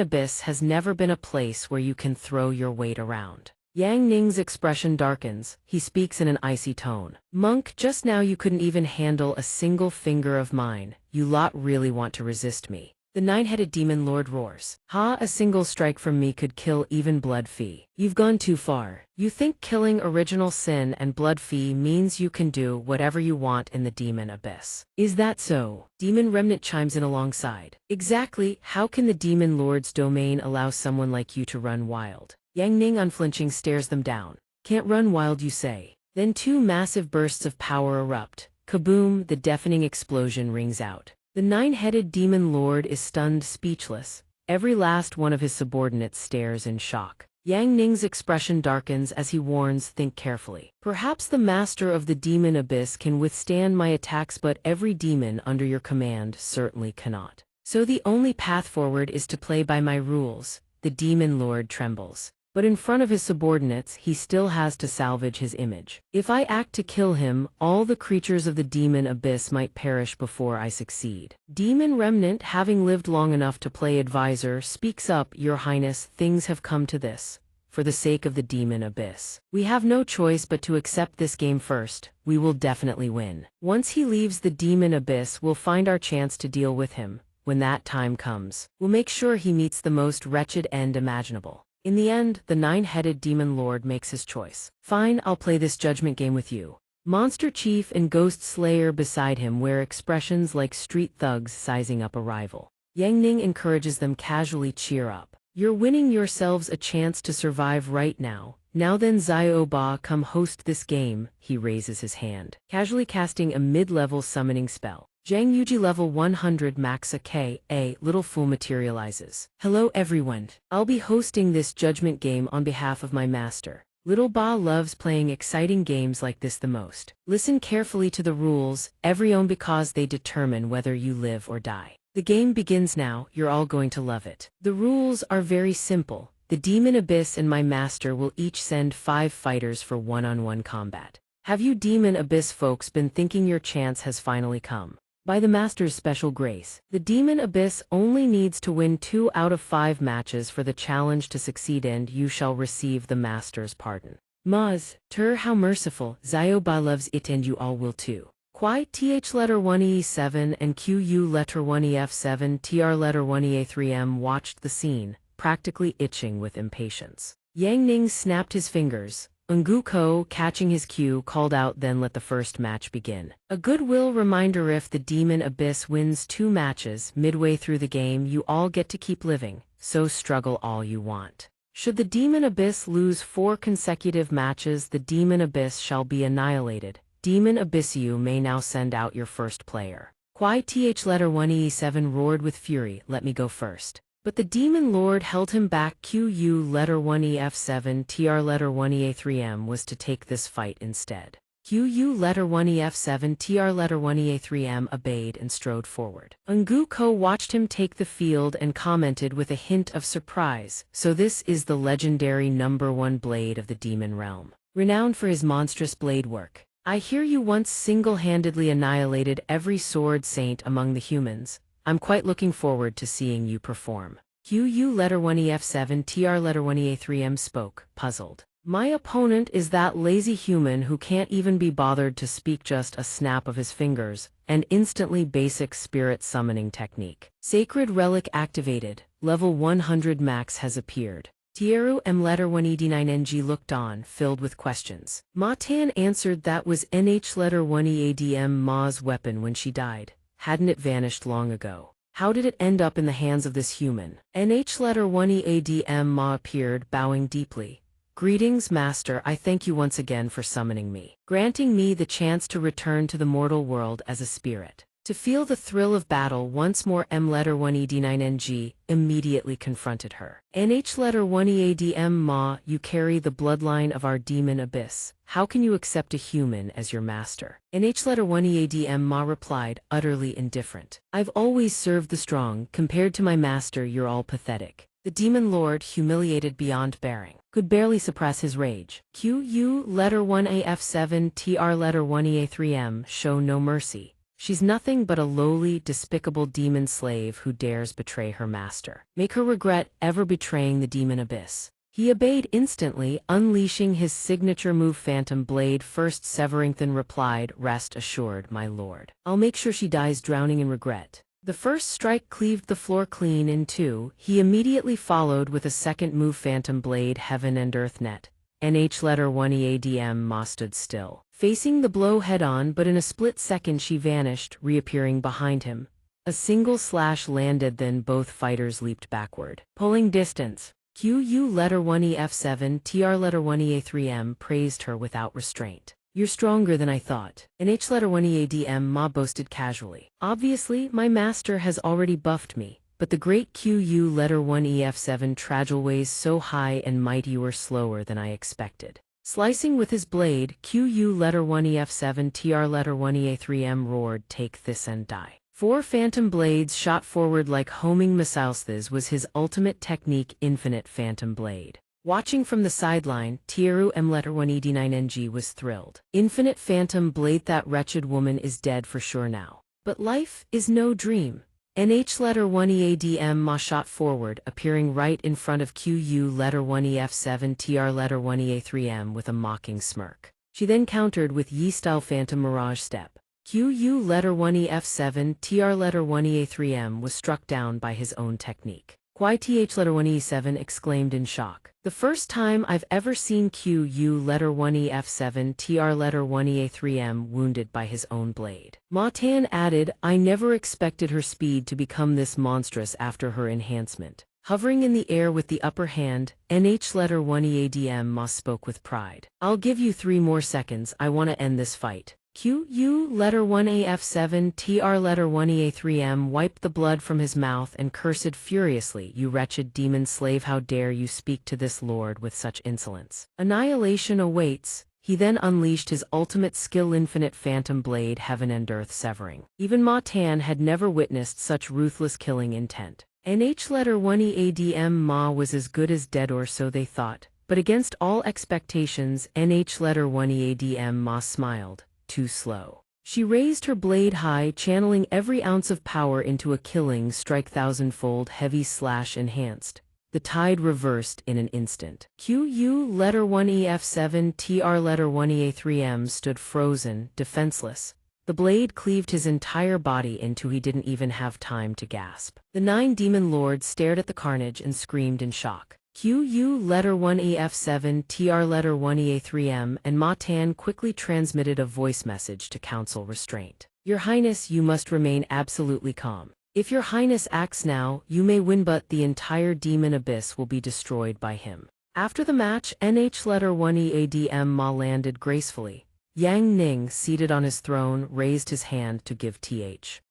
Abyss has never been a place where you can throw your weight around. Yang Ning's expression darkens, he speaks in an icy tone. Monk, just now you couldn't even handle a single finger of mine. You lot really want to resist me. The nine-headed demon lord roars. Ha, a single strike from me could kill even Blood Fee. You've gone too far. You think killing Original Sin and Blood Fee means you can do whatever you want in the Demon Abyss. Is that so? Demon Remnant chimes in alongside. Exactly, how can the demon lord's domain allow someone like you to run wild? Yang Ning unflinching stares them down. Can't run wild, you say? Then two massive bursts of power erupt. Kaboom, the deafening explosion rings out. The nine-headed demon lord is stunned speechless. Every last one of his subordinates stares in shock. Yang Ning's expression darkens as he warns, think carefully. Perhaps the master of the demon abyss can withstand my attacks, but every demon under your command certainly cannot. So the only path forward is to play by my rules. The demon lord trembles. But in front of his subordinates, he still has to salvage his image. If I act to kill him, all the creatures of the demon abyss might perish before I succeed. Demon Remnant, having lived long enough to play advisor, speaks up, Your Highness, things have come to this. For the sake of the demon abyss, we have no choice but to accept this game first. We will definitely win. Once he leaves the demon abyss, we'll find our chance to deal with him. When that time comes, we'll make sure he meets the most wretched end imaginable. In the end, the nine-headed demon lord makes his choice. Fine, I'll play this judgment game with you. Monster Chief and Ghost Slayer beside him wear expressions like street thugs sizing up a rival. Yang Ning encourages them casually, cheer up. You're winning yourselves a chance to survive right now. Now then, Zio Ba, come host this game. He raises his hand, casually casting a mid-level summoning spell. Zhang Yuji level 100 max a little fool materializes. Hello everyone. I'll be hosting this judgment game on behalf of my master. Little Ba loves playing exciting games like this the most. Listen carefully to the rules, every own because they determine whether you live or die. The game begins now, you're all going to love it. The rules are very simple. The Demon Abyss and my master will each send 5 fighters for one-on-one combat. Have you Demon Abyss folks been thinking your chance has finally come? By the Master's special grace, the Demon Abyss only needs to win 2 out of 5 matches for the challenge to succeed, and you shall receive the Master's pardon. Maz, how merciful, Zio Ba loves it and you all will too. Quai th letter 1e7 and qu letter 1ef7 tr letter 1e3m watched the scene, practically itching with impatience. Yang Ning snapped his fingers. Ngu Ko, catching his cue, called out, then let the first match begin. A goodwill reminder: if the Demon Abyss wins 2 matches midway through the game, you all get to keep living, so struggle all you want. Should the Demon Abyss lose 4 consecutive matches, the Demon Abyss shall be annihilated. Demon Abyss, you may now send out your first player. Quai th letter 1e7 roared with fury, let me go first. But the Demon Lord held him back. Qu letter 1ef7 tr letter 1e3m was to take this fight instead. Qu letter 1ef7 tr letter 1e3m obeyed and strode forward. Ngu Ko watched him take the field and commented with a hint of surprise, so this is the legendary #1 blade of the demon realm, renowned for his monstrous blade work. I hear you once single-handedly annihilated every sword saint among the humans. I'm quite looking forward to seeing you perform. Qu letter 1ef7 tr letter 1e3m spoke, puzzled. My opponent is that lazy human who can't even be bothered to speak, just a snap of his fingers, and instantly basic spirit summoning technique. Sacred relic activated, level 100 max has appeared. Tieru M letter 189NG looked on, filled with questions. Ma Tan answered that was NH letter 1EADM Ma's weapon when she died. Hadn't it vanished long ago? How did it end up in the hands of this human? NH letter 1EADM Ma appeared, bowing deeply. Greetings, Master. I thank you once again for summoning me, granting me the chance to return to the mortal world as a spirit. To feel the thrill of battle once more, M letter 1ED9NG immediately confronted her. NH letter 1EADM Ma, you carry the bloodline of our demon abyss. How can you accept a human as your master? NH letter 1EADM Ma replied, utterly indifferent. I've always served the strong. Compared to my master, you're all pathetic. The demon lord, humiliated beyond bearing, could barely suppress his rage. QU letter 1AF7 TR letter 1EA3M, show no mercy. She's nothing but a lowly, despicable demon slave who dares betray her master. Make her regret ever betraying the demon abyss. He obeyed instantly, unleashing his signature move Phantom Blade. First Severington replied, rest assured, my lord. I'll make sure she dies drowning in regret. The first strike cleaved the floor clean in two. He immediately followed with a second move Phantom Blade Heaven and Earth Net. NH letter 1EADM Ma stood still, facing the blow head-on, but in a split second she vanished, reappearing behind him. A single slash landed, then both fighters leaped backward, pulling distance. QU letter 1EF7 TR letter 1EA3M praised her without restraint. You're stronger than I thought. NH letter 1EADM Ma boasted casually. Obviously, my master has already buffed me. But the great QU letter 1EF7 Tragil weighs so high and mighty you were slower than I expected. Slicing with his blade, QU letter 1EF7 TR letter 1EA3M roared, take this and die. 4 phantom blades shot forward like homing missiles. This was his ultimate technique, infinite phantom blade. Watching from the sideline, Tieru M letter 1ED9NG was thrilled. Infinite phantom blade, that wretched woman is dead for sure now. But life is no dream. NH letter 1EADM Ma shot forward, appearing right in front of QU letter 1EF7 TR letter 1EA3M with a mocking smirk. She then countered with Yi-style Phantom Mirage Step. QU letter 1EF7 TR letter 1EA3M was struck down by his own technique. QITH letter 1E7 exclaimed in shock. The first time I've ever seen QU letter 1EF7 TR letter 1EA3M wounded by his own blade. Ma Tan added, I never expected her speed to become this monstrous after her enhancement. Hovering in the air with the upper hand, NH letter 1EADM Ma spoke with pride. I'll give you 3 more seconds, I want to end this fight. QU letter 1AF7 TR letter 1EA3M wiped the blood from his mouth and cursed furiously, you wretched demon slave, how dare you speak to this lord with such insolence. Annihilation awaits. He then unleashed his ultimate skill, infinite phantom blade Heaven and Earth severing. Even Ma Tan had never witnessed such ruthless killing intent. NH letter 1EADM Ma was as good as dead, or so they thought, but against all expectations, NH letter 1EADM Ma smiled. Too slow. She raised her blade high, channeling every ounce of power into a killing strike, thousandfold heavy slash enhanced. The tide reversed in an instant. QU letter 1EF7 TR letter 1EA3M stood frozen, defenseless. The blade cleaved his entire body into he didn't even have time to gasp. The 9 demon lords stared at the carnage and screamed in shock. QU letter 1EF7 TR letter 1EA3M and Ma Tan quickly transmitted a voice message to council restraint. Your Highness, you must remain absolutely calm. If your Highness acts now, you may win, but the entire demon abyss will be destroyed by him. After the match, NH letter 1EADM Ma landed gracefully. Yang Ning, seated on his throne, raised his hand to give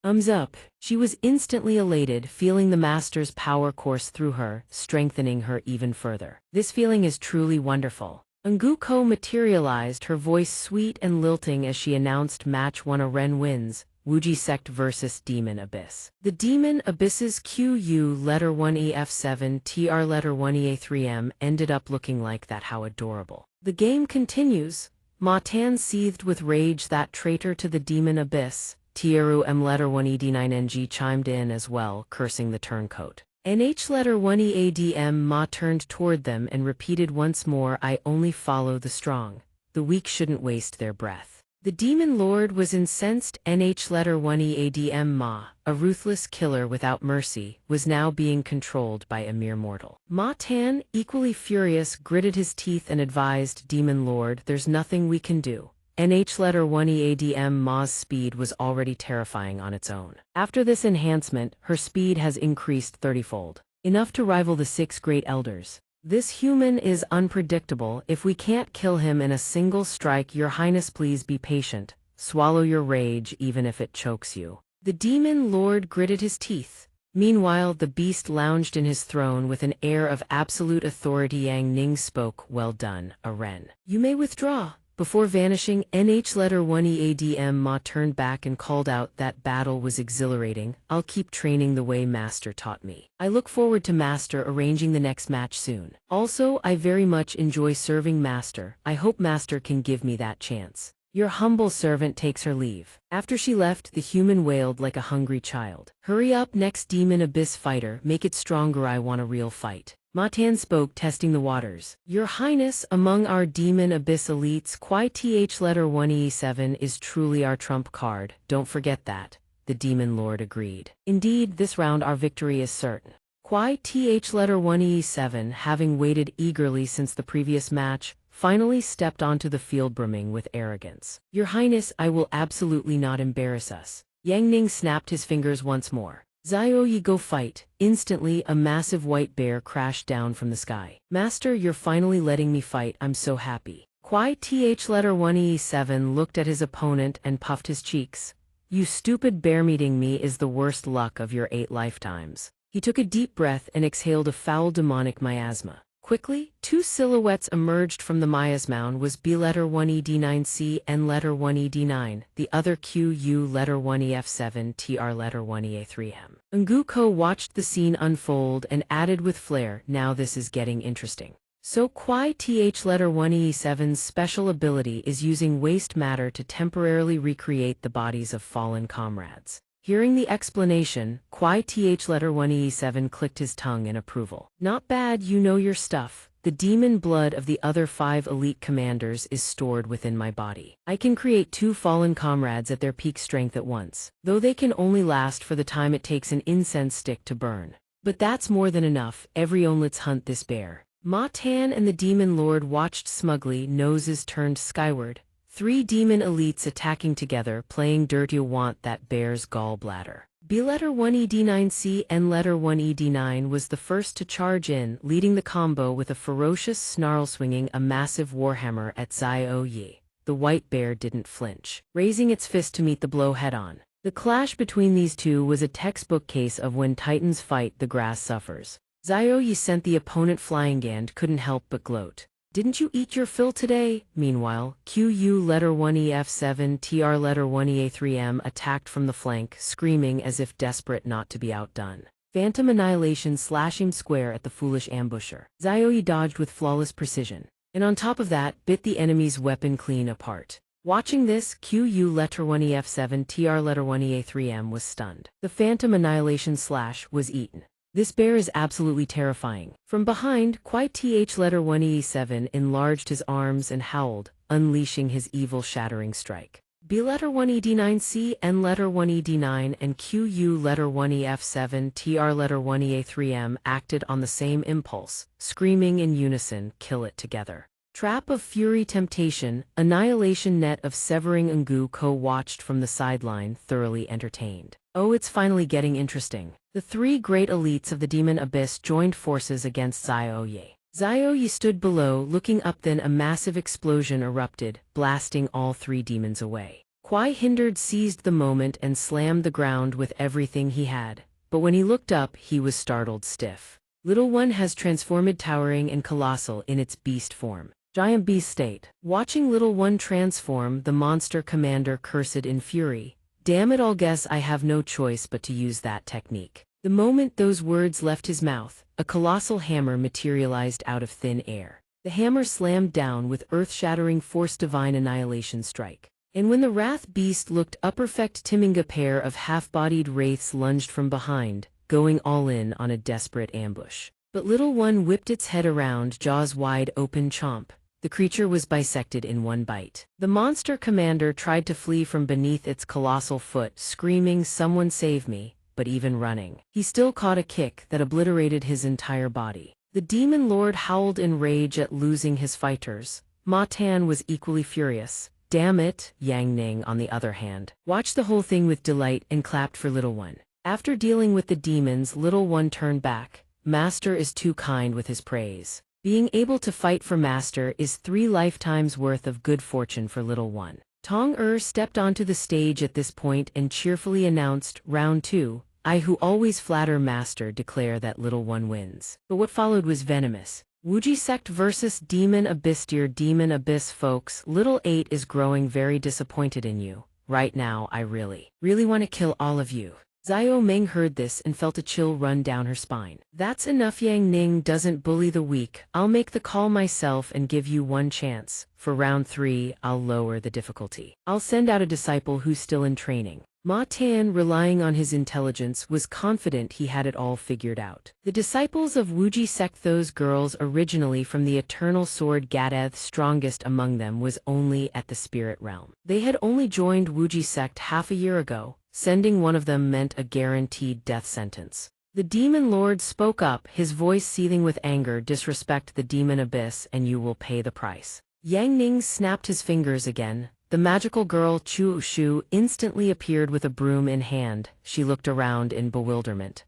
thumbs up. She was instantly elated, feeling the master's power course through her, strengthening her even further. This feeling is truly wonderful. Nguko materialized, her voice sweet and lilting as she announced match 1. A Ren wins, Wuji Sect vs Demon Abyss. The Demon Abyss's QU letter 1EF7 TR letter 1EA3M ended up looking like that. How adorable. The game continues. Ma Tan seethed with rage, that traitor to the demon abyss. Tieru M letter 1ED9NG chimed in as well, cursing the turncoat. NH letter 1 EADM Ma turned toward them and repeated once more, I only follow the strong. The weak shouldn't waste their breath. The demon lord was incensed. NH letter 1 EADM Ma, a ruthless killer without mercy, was now being controlled by a mere mortal. Ma Tan, equally furious, gritted his teeth and advised Demon Lord, there's nothing we can do. NH letter 1 EADM Ma's speed was already terrifying on its own. After this enhancement, her speed has increased 30-fold, enough to rival the 6 great elders. This human is unpredictable. If we can't kill him in a single strike, Your Highness, please be patient. Swallow your rage even if it chokes you. The demon lord gritted his teeth. Meanwhile, the beast lounged in his throne with an air of absolute authority. Yang Ning spoke, well done, Aren. You may withdraw. Before vanishing, NH letter 1 EADM Ma turned back and called out, that battle was exhilarating. I'll keep training the way Master taught me. I look forward to Master arranging the next match soon. Also, I very much enjoy serving Master. I hope Master can give me that chance. Your humble servant takes her leave. After she left, the human wailed like a hungry child. Hurry up, next demon abyss fighter, make it stronger, I want a real fight. Ma Tan spoke, testing the waters. Your Highness, among our demon abyss elites, Kwai Th letter 1 E7 is truly our trump card, don't forget that. The demon lord agreed. Indeed, this round our victory is certain. Kwai Th letter 1 E7, having waited eagerly since the previous match, finally stepped onto the field brimming with arrogance. Your Highness, I will absolutely not embarrass us. Yang Ning snapped his fingers once more. Zioyi, go fight. Instantly, a massive white bear crashed down from the sky. Master, you're finally letting me fight, I'm so happy. Kwai Th letter 1 E7 looked at his opponent and puffed his cheeks. You stupid bear, meeting me is the worst luck of your 8 lifetimes. He took a deep breath and exhaled a foul demonic miasma. Quickly, 2 silhouettes emerged from the miasma. Was B letter 1 ED9C N letter 1 ED9, the other QU letter 1 EF7 TR letter 1 EA3M. Nguko watched the scene unfold and added with flair, now this is getting interesting. So Kwai Th letter 1 E7's special ability is using waste matter to temporarily recreate the bodies of fallen comrades. Hearing the explanation, Kwai Th letter 1 E7 clicked his tongue in approval. Not bad, you know your stuff. The demon blood of the other 5 elite commanders is stored within my body. I can create 2 fallen comrades at their peak strength at once, though they can only last for the time it takes an incense stick to burn. But that's more than enough. Everyone, let's hunt this bear. Ma Tan and the demon lord watched smugly, noses turned skyward. 3 demon elites attacking together, playing dirty. You want that bear's gallbladder. B letter 1 ED9C N letter 1 ED9 was the first to charge in, leading the combo with a ferocious snarl, swinging a massive warhammer at Zio Yi. The white bear didn't flinch, raising its fist to meet the blow head-on. The clash between these two was a textbook case of when titans fight, the grass suffers. Zio Yi sent the opponent flying and couldn't help but gloat. Didn't you eat your fill today? Meanwhile, QU letter 1 EF7 TR letter 1 EA3M attacked from the flank, screaming as if desperate not to be outdone. Phantom Annihilation slashing square at the foolish ambusher. Zioyi dodged with flawless precision, and on top of that, bit the enemy's weapon clean apart. Watching this, QU letter 1 EF7 TR letter 1 EA3M was stunned. The Phantom Annihilation slash was eaten. This bear is absolutely terrifying. From behind, Kwai Th letter 1 E7 enlarged his arms and howled, unleashing his evil shattering strike. B letter 1 ED9C N letter 1 ED9 and QU letter 1 EF7 TR letter 1 EA3M acted on the same impulse, screaming in unison, kill it together. Trap of Fury Temptation, Annihilation Net of Severing Nguko watched from the sideline, thoroughly entertained. Oh, it's finally getting interesting. The 3 great elites of the Demon Abyss joined forces against Zio Yi. Zio Yi stood below, looking up, then a massive explosion erupted, blasting all 3 demons away. Kwai Hindered seized the moment and slammed the ground with everything he had, but when he looked up, he was startled stiff. Little One has transformed, towering and colossal in its beast form. Giant beast state. Watching Little One transform, the monster commander cursed in fury. Damn it all, guess I have no choice but to use that technique. The moment those words left his mouth, a colossal hammer materialized out of thin air. The hammer slammed down with earth-shattering force, divine annihilation strike. And when the wrath beast looked up, perfect Timinga pair of half-bodied wraiths lunged from behind, going all in on a desperate ambush. But Little One whipped its head around, jaws wide open, chomp. The creature was bisected in one bite. The monster commander tried to flee from beneath its colossal foot, screaming, "Someone save me," but even running, he still caught a kick that obliterated his entire body. The demon lord howled in rage at losing his fighters. Ma Tan was equally furious. "Damn it," Yang Ning, on the other hand, watched the whole thing with delight and clapped for Little One. After dealing with the demons, Little One turned back. Master is too kind with his praise. Being able to fight for Master is 3 lifetimes worth of good fortune for Little One. Tong stepped onto the stage at this point and cheerfully announced, "Round 2, I who always flatter Master declare that Little One wins." But what followed was venomous. Wuxia Sect versus Demon Abyss. Dear Demon Abyss folks, Little 8 is growing very disappointed in you. Right now I really want to kill all of you. Xiao Meng heard this and felt a chill run down her spine. "That's enough. Yang Ning doesn't bully the weak. I'll make the call myself and give you one chance. For round 3, I'll lower the difficulty. I'll send out a disciple who's still in training." Ma Tan, relying on his intelligence, was confident he had it all figured out. The disciples of Wuxia Sect, those girls originally from the Eternal Sword Gadeth, strongest among them was only at the spirit realm. They had only joined Wuxia Sect half a year ago. Sending one of them meant a guaranteed death sentence. The demon lord spoke up, his voice seething with anger. "Disrespect the demon abyss and you will pay the price." Yang Ning snapped his fingers again. The magical girl Chu Shu instantly appeared with a broom in hand. She looked around in bewilderment.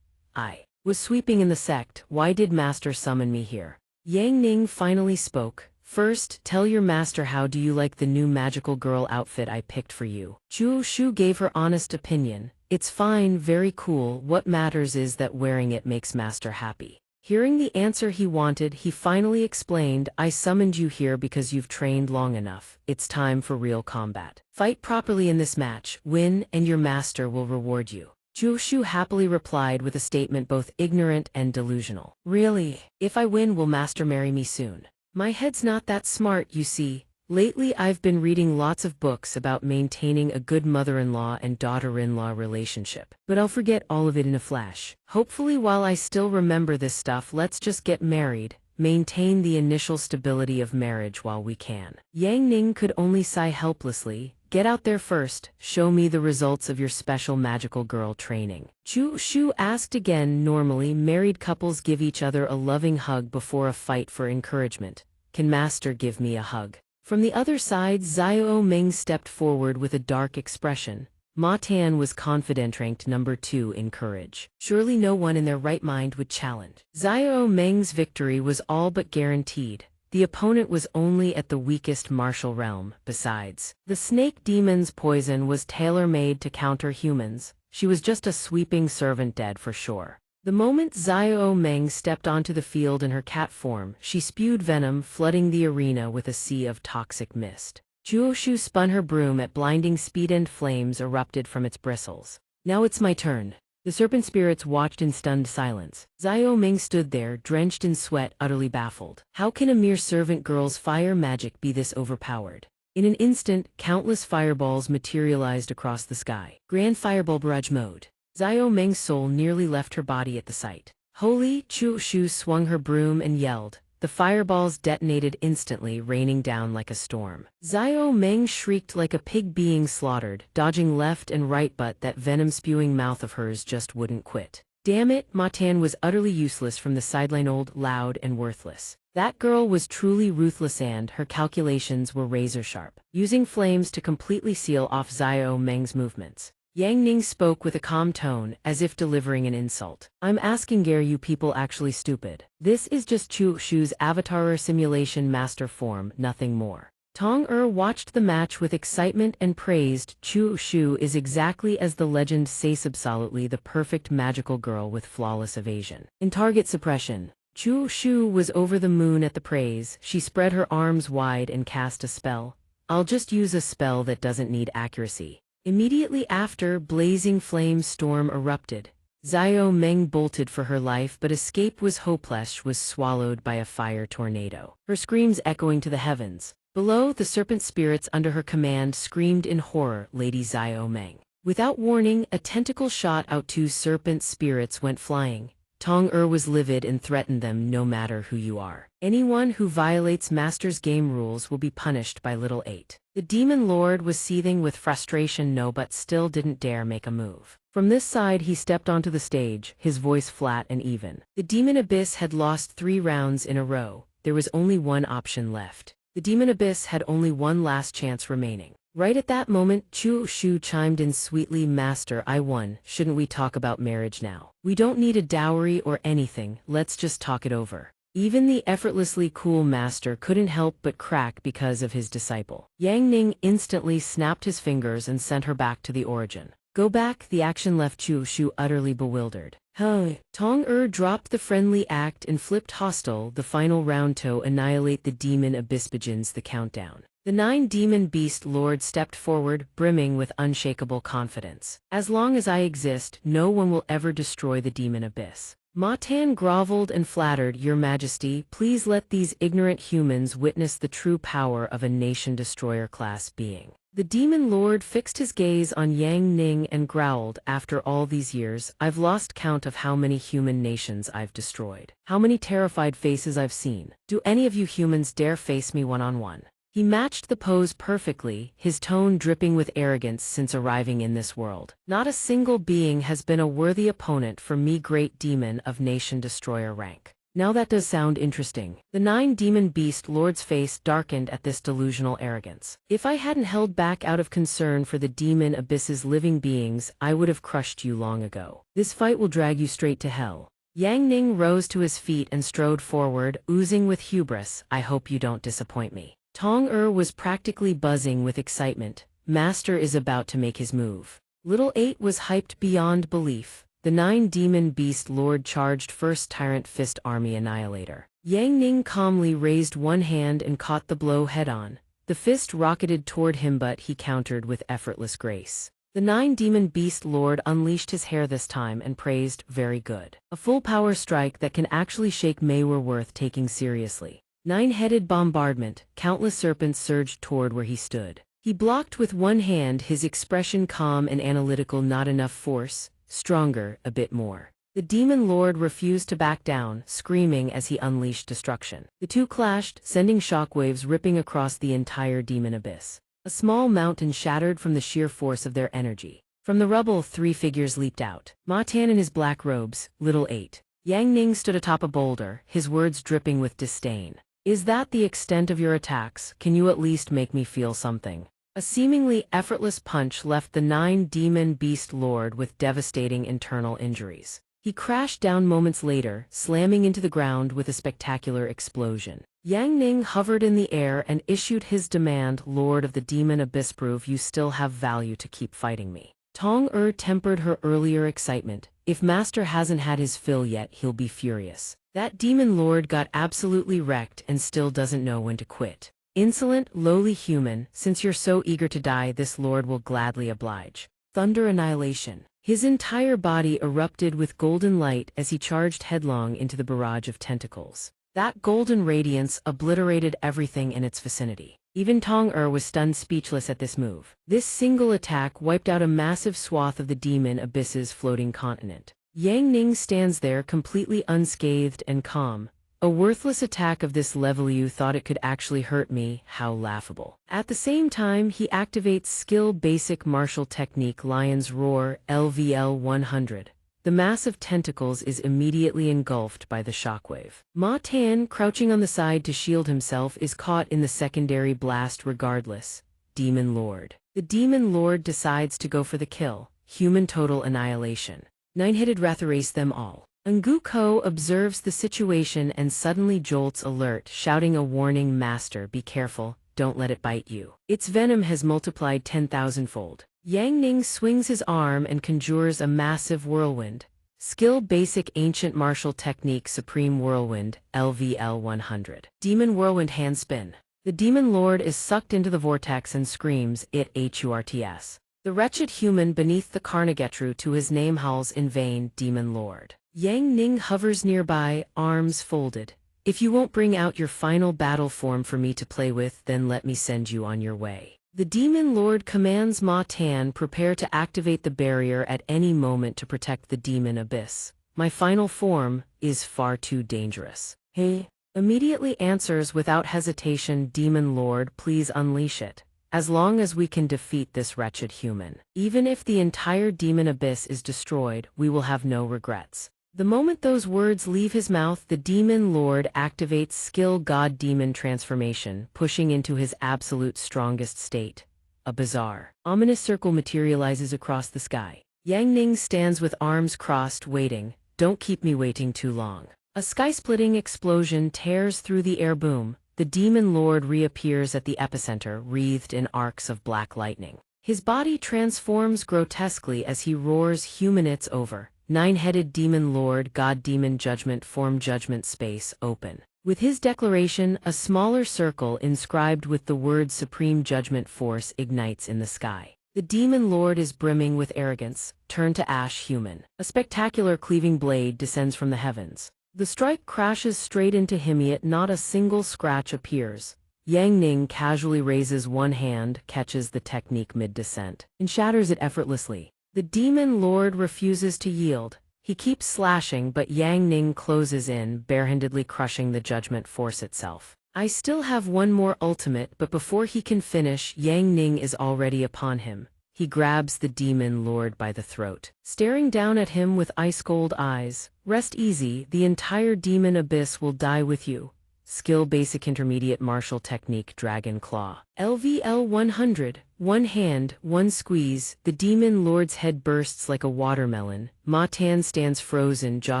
"I was sweeping in the sect. Why did Master summon me here?" Yang Ning finally spoke. "First, tell your master, how do you like the new magical girl outfit I picked for you?" Chu Shu gave her honest opinion. "It's fine, very cool. What matters is that wearing it makes Master happy." Hearing the answer he wanted, he finally explained, "I summoned you here because you've trained long enough. It's time for real combat. Fight properly in this match, win, and your master will reward you." Chu Shu happily replied with a statement both ignorant and delusional. "Really? If I win, will Master marry me soon?" "My head's not that smart, you see. Lately I've been reading lots of books about maintaining a good mother-in-law and daughter-in-law relationship. But I'll forget all of it in a flash. Hopefully while I still remember this stuff, let's just get married, maintain the initial stability of marriage while we can." Yang Ning could only sigh helplessly. "Get out there first, show me the results of your special magical girl training." Chu Shu asked again. "Normally, married couples give each other a loving hug before a fight for encouragement. Can Master give me a hug?" From the other side, Xiao Meng stepped forward with a dark expression. Ma Tan was confident, ranked number 2 in courage. Surely no one in their right mind would challenge. Xiao Meng's victory was all but guaranteed. The opponent was only at the weakest martial realm. Besides, the snake demon's poison was tailor-made to counter humans. She was just a sweeping servant, dead for sure. The moment Xiao Meng stepped onto the field in her cat form, she spewed venom, flooding the arena with a sea of toxic mist. Chu Shu spun her broom at blinding speed and flames erupted from its bristles. "Now it's my turn." The serpent spirits watched in stunned silence. Xiao Meng stood there, drenched in sweat, utterly baffled. How can a mere servant girl's fire magic be this overpowered? In an instant, countless fireballs materialized across the sky. Grand Fireball Barrage Mode. Xiao Meng's soul nearly left her body at the sight. "Holy!" Chu Shu swung her broom and yelled. The fireballs detonated instantly, raining down like a storm. Xiao Meng shrieked like a pig being slaughtered, dodging left and right, but that venom-spewing mouth of hers just wouldn't quit. Damn it, Ma Tan was utterly useless from the sideline, old, loud, and worthless. That girl was truly ruthless and her calculations were razor-sharp, using flames to completely seal off Xiao Meng's movements. Yang Ning spoke with a calm tone, as if delivering an insult. "I'm asking, are you people actually stupid? This is just Chu Shu's avatar simulation master form, nothing more." Tong watched the match with excitement and praised, "Chu Shu is exactly as the legend says, absolutely the perfect magical girl with flawless evasion and target suppression." Chu Shu was over the moon at the praise. She spread her arms wide and cast a spell. "I'll just use a spell that doesn't need accuracy." Immediately after, blazing flame storm erupted. Xiao Meng bolted for her life, but escape was hopeless. She was swallowed by a fire tornado, her screams echoing to the heavens. Below, the serpent spirits under her command screamed in horror. "Lady Xiao Meng, Without warning, a tentacle shot out 2 serpent spirits went flying. Donghua was livid and threatened them, no matter who you are. Anyone who violates Master's game rules will be punished by Little 8. The Demon Lord was seething with frustration but still didn't dare make a move. From this side he stepped onto the stage, his voice flat and even. The Demon Abyss had lost 3 rounds in a row. There was only one option left. The Demon Abyss had only one last chance remaining. Right at that moment, Chu Shu chimed in sweetly, "Master, I won. Shouldn't we talk about marriage now? We don't need a dowry or anything, let's just talk it over." Even the effortlessly cool master couldn't help but crack because of his disciple. Yang Ning instantly snapped his fingers and sent her back to the origin. Go back, the action left Chu Shu utterly bewildered. Donghua dropped the friendly act and flipped hostile, the final round to annihilate the demon abyss begins the countdown. The 9 demon beast lords stepped forward, brimming with unshakable confidence. As long as I exist, no one will ever destroy the demon abyss. Ma Tan groveled and flattered, "Your Majesty, please let these ignorant humans witness the true power of a nation-destroyer class being." The demon lord fixed his gaze on Yang Ning and growled, "After all these years, I've lost count of how many human nations I've destroyed. How many terrified faces I've seen. Do any of you humans dare face me one-on-one?" He matched the pose perfectly, his tone dripping with arrogance since arriving in this world. "Not a single being has been a worthy opponent for me, great demon of nation destroyer rank." Now that does sound interesting. The 9 demon beast lords' face darkened at this delusional arrogance. "If I hadn't held back out of concern for the demon abyss's living beings, I would have crushed you long ago. This fight will drag you straight to hell." Yang Ning rose to his feet and strode forward, oozing with hubris. "I hope you don't disappoint me." Donghua was practically buzzing with excitement. Master is about to make his move. Little 8 was hyped beyond belief. The 9 demon beast lord charged first tyrant fist army annihilator. Yang Ning calmly raised one hand and caught the blow head-on. The fist rocketed toward him but he countered with effortless grace. The 9 demon beast lord unleashed his hair this time and praised, "Very good. A full power strike that can actually shake Mei were worth taking seriously." 9-headed bombardment, countless serpents surged toward where he stood. He blocked with one hand, his expression calm and analytical. "Not enough force, stronger, a bit more." The demon lord refused to back down, screaming as he unleashed destruction. The two clashed, sending shockwaves ripping across the entire demon abyss. A small mountain shattered from the sheer force of their energy. From the rubble 3 figures leaped out. Ma Tan in his black robes, Little 8. Yang Ning stood atop a boulder, his words dripping with disdain. "Is that the extent of your attacks? Can you at least make me feel something?" A seemingly effortless punch left the 9 demon beast lord with devastating internal injuries. He crashed down moments later, slamming into the ground with a spectacular explosion. Yang Ning hovered in the air and issued his demand, "Lord of the demon abyss, prove you still have value to keep fighting me." Donghua tempered her earlier excitement. "If Master hasn't had his fill yet, he'll be furious. That demon lord got absolutely wrecked and still doesn't know when to quit. Insolent, lowly human, since you're so eager to die, this lord will gladly oblige." Thunder annihilation. His entire body erupted with golden light as he charged headlong into the barrage of tentacles. That golden radiance obliterated everything in its vicinity. Even Donghua was stunned speechless at this move. This single attack wiped out a massive swath of the demon abyss's floating continent. Yang Ning stands there completely unscathed and calm. "A worthless attack of this level, you thought it could actually hurt me? How laughable." At the same time, he activates skill basic martial technique Lion's Roar, LVL 100. The mass of tentacles is immediately engulfed by the shockwave. Ma Tan, crouching on the side to shield himself, is caught in the secondary blast regardless. Demon Lord. The Demon Lord decides to go for the kill. Human total annihilation. 9-headed wrath erase them all. Nguko observes the situation and suddenly jolts alert, shouting a warning, "Master, be careful, don't let it bite you. Its venom has multiplied 10,000-fold." Yang Ning swings his arm and conjures a massive whirlwind. Skill basic ancient martial technique Supreme Whirlwind, LVL 100. Demon Whirlwind hand spin. The demon lord is sucked into the vortex and screams, "It hurts." The wretched human beneath the Carnagetru to his name howls in vain, "Demon Lord." Yang Ning hovers nearby, arms folded. "If you won't bring out your final battle form for me to play with, then let me send you on your way." The demon lord commands Ma Tan prepare to activate the barrier at any moment to protect the demon abyss. My final form is far too dangerous. Hey, immediately answers without hesitation, demon lord, please unleash it. As long as we can defeat this wretched human. Even if the entire demon abyss is destroyed, we will have no regrets. The moment those words leave his mouth, the demon lord activates skill god-demon transformation, pushing into his absolute strongest state. A bizarre, ominous circle materializes across the sky. Yang Ning stands with arms crossed, waiting. Don't keep me waiting too long. A sky-splitting explosion tears through the air. Boom. The demon lord reappears at the epicenter, wreathed in arcs of black lightning. His body transforms grotesquely as he roars, "Humanites over. Nine-headed demon lord, god-demon judgment form, judgment space, open." With his declaration, a smaller circle inscribed with the words Supreme Judgment Force ignites in the sky. The demon lord is brimming with arrogance. Turn to ash, human. A spectacular cleaving blade descends from the heavens. The strike crashes straight into him, yet not a single scratch appears. Yang Ning casually raises one hand, catches the technique mid-descent, and shatters it effortlessly. The demon lord refuses to yield. He keeps slashing, but Yang Ning closes in, barehandedly crushing the judgment force itself. I still have one more ultimate, but before he can finish, Yang Ning is already upon him. He grabs the demon lord by the throat, staring down at him with ice-cold eyes. Rest easy, the entire demon abyss will die with you. Skill basic intermediate martial technique Dragon Claw. LVL 100, one hand, one squeeze, the demon lord's head bursts like a watermelon. Ma Tan stands frozen, jaw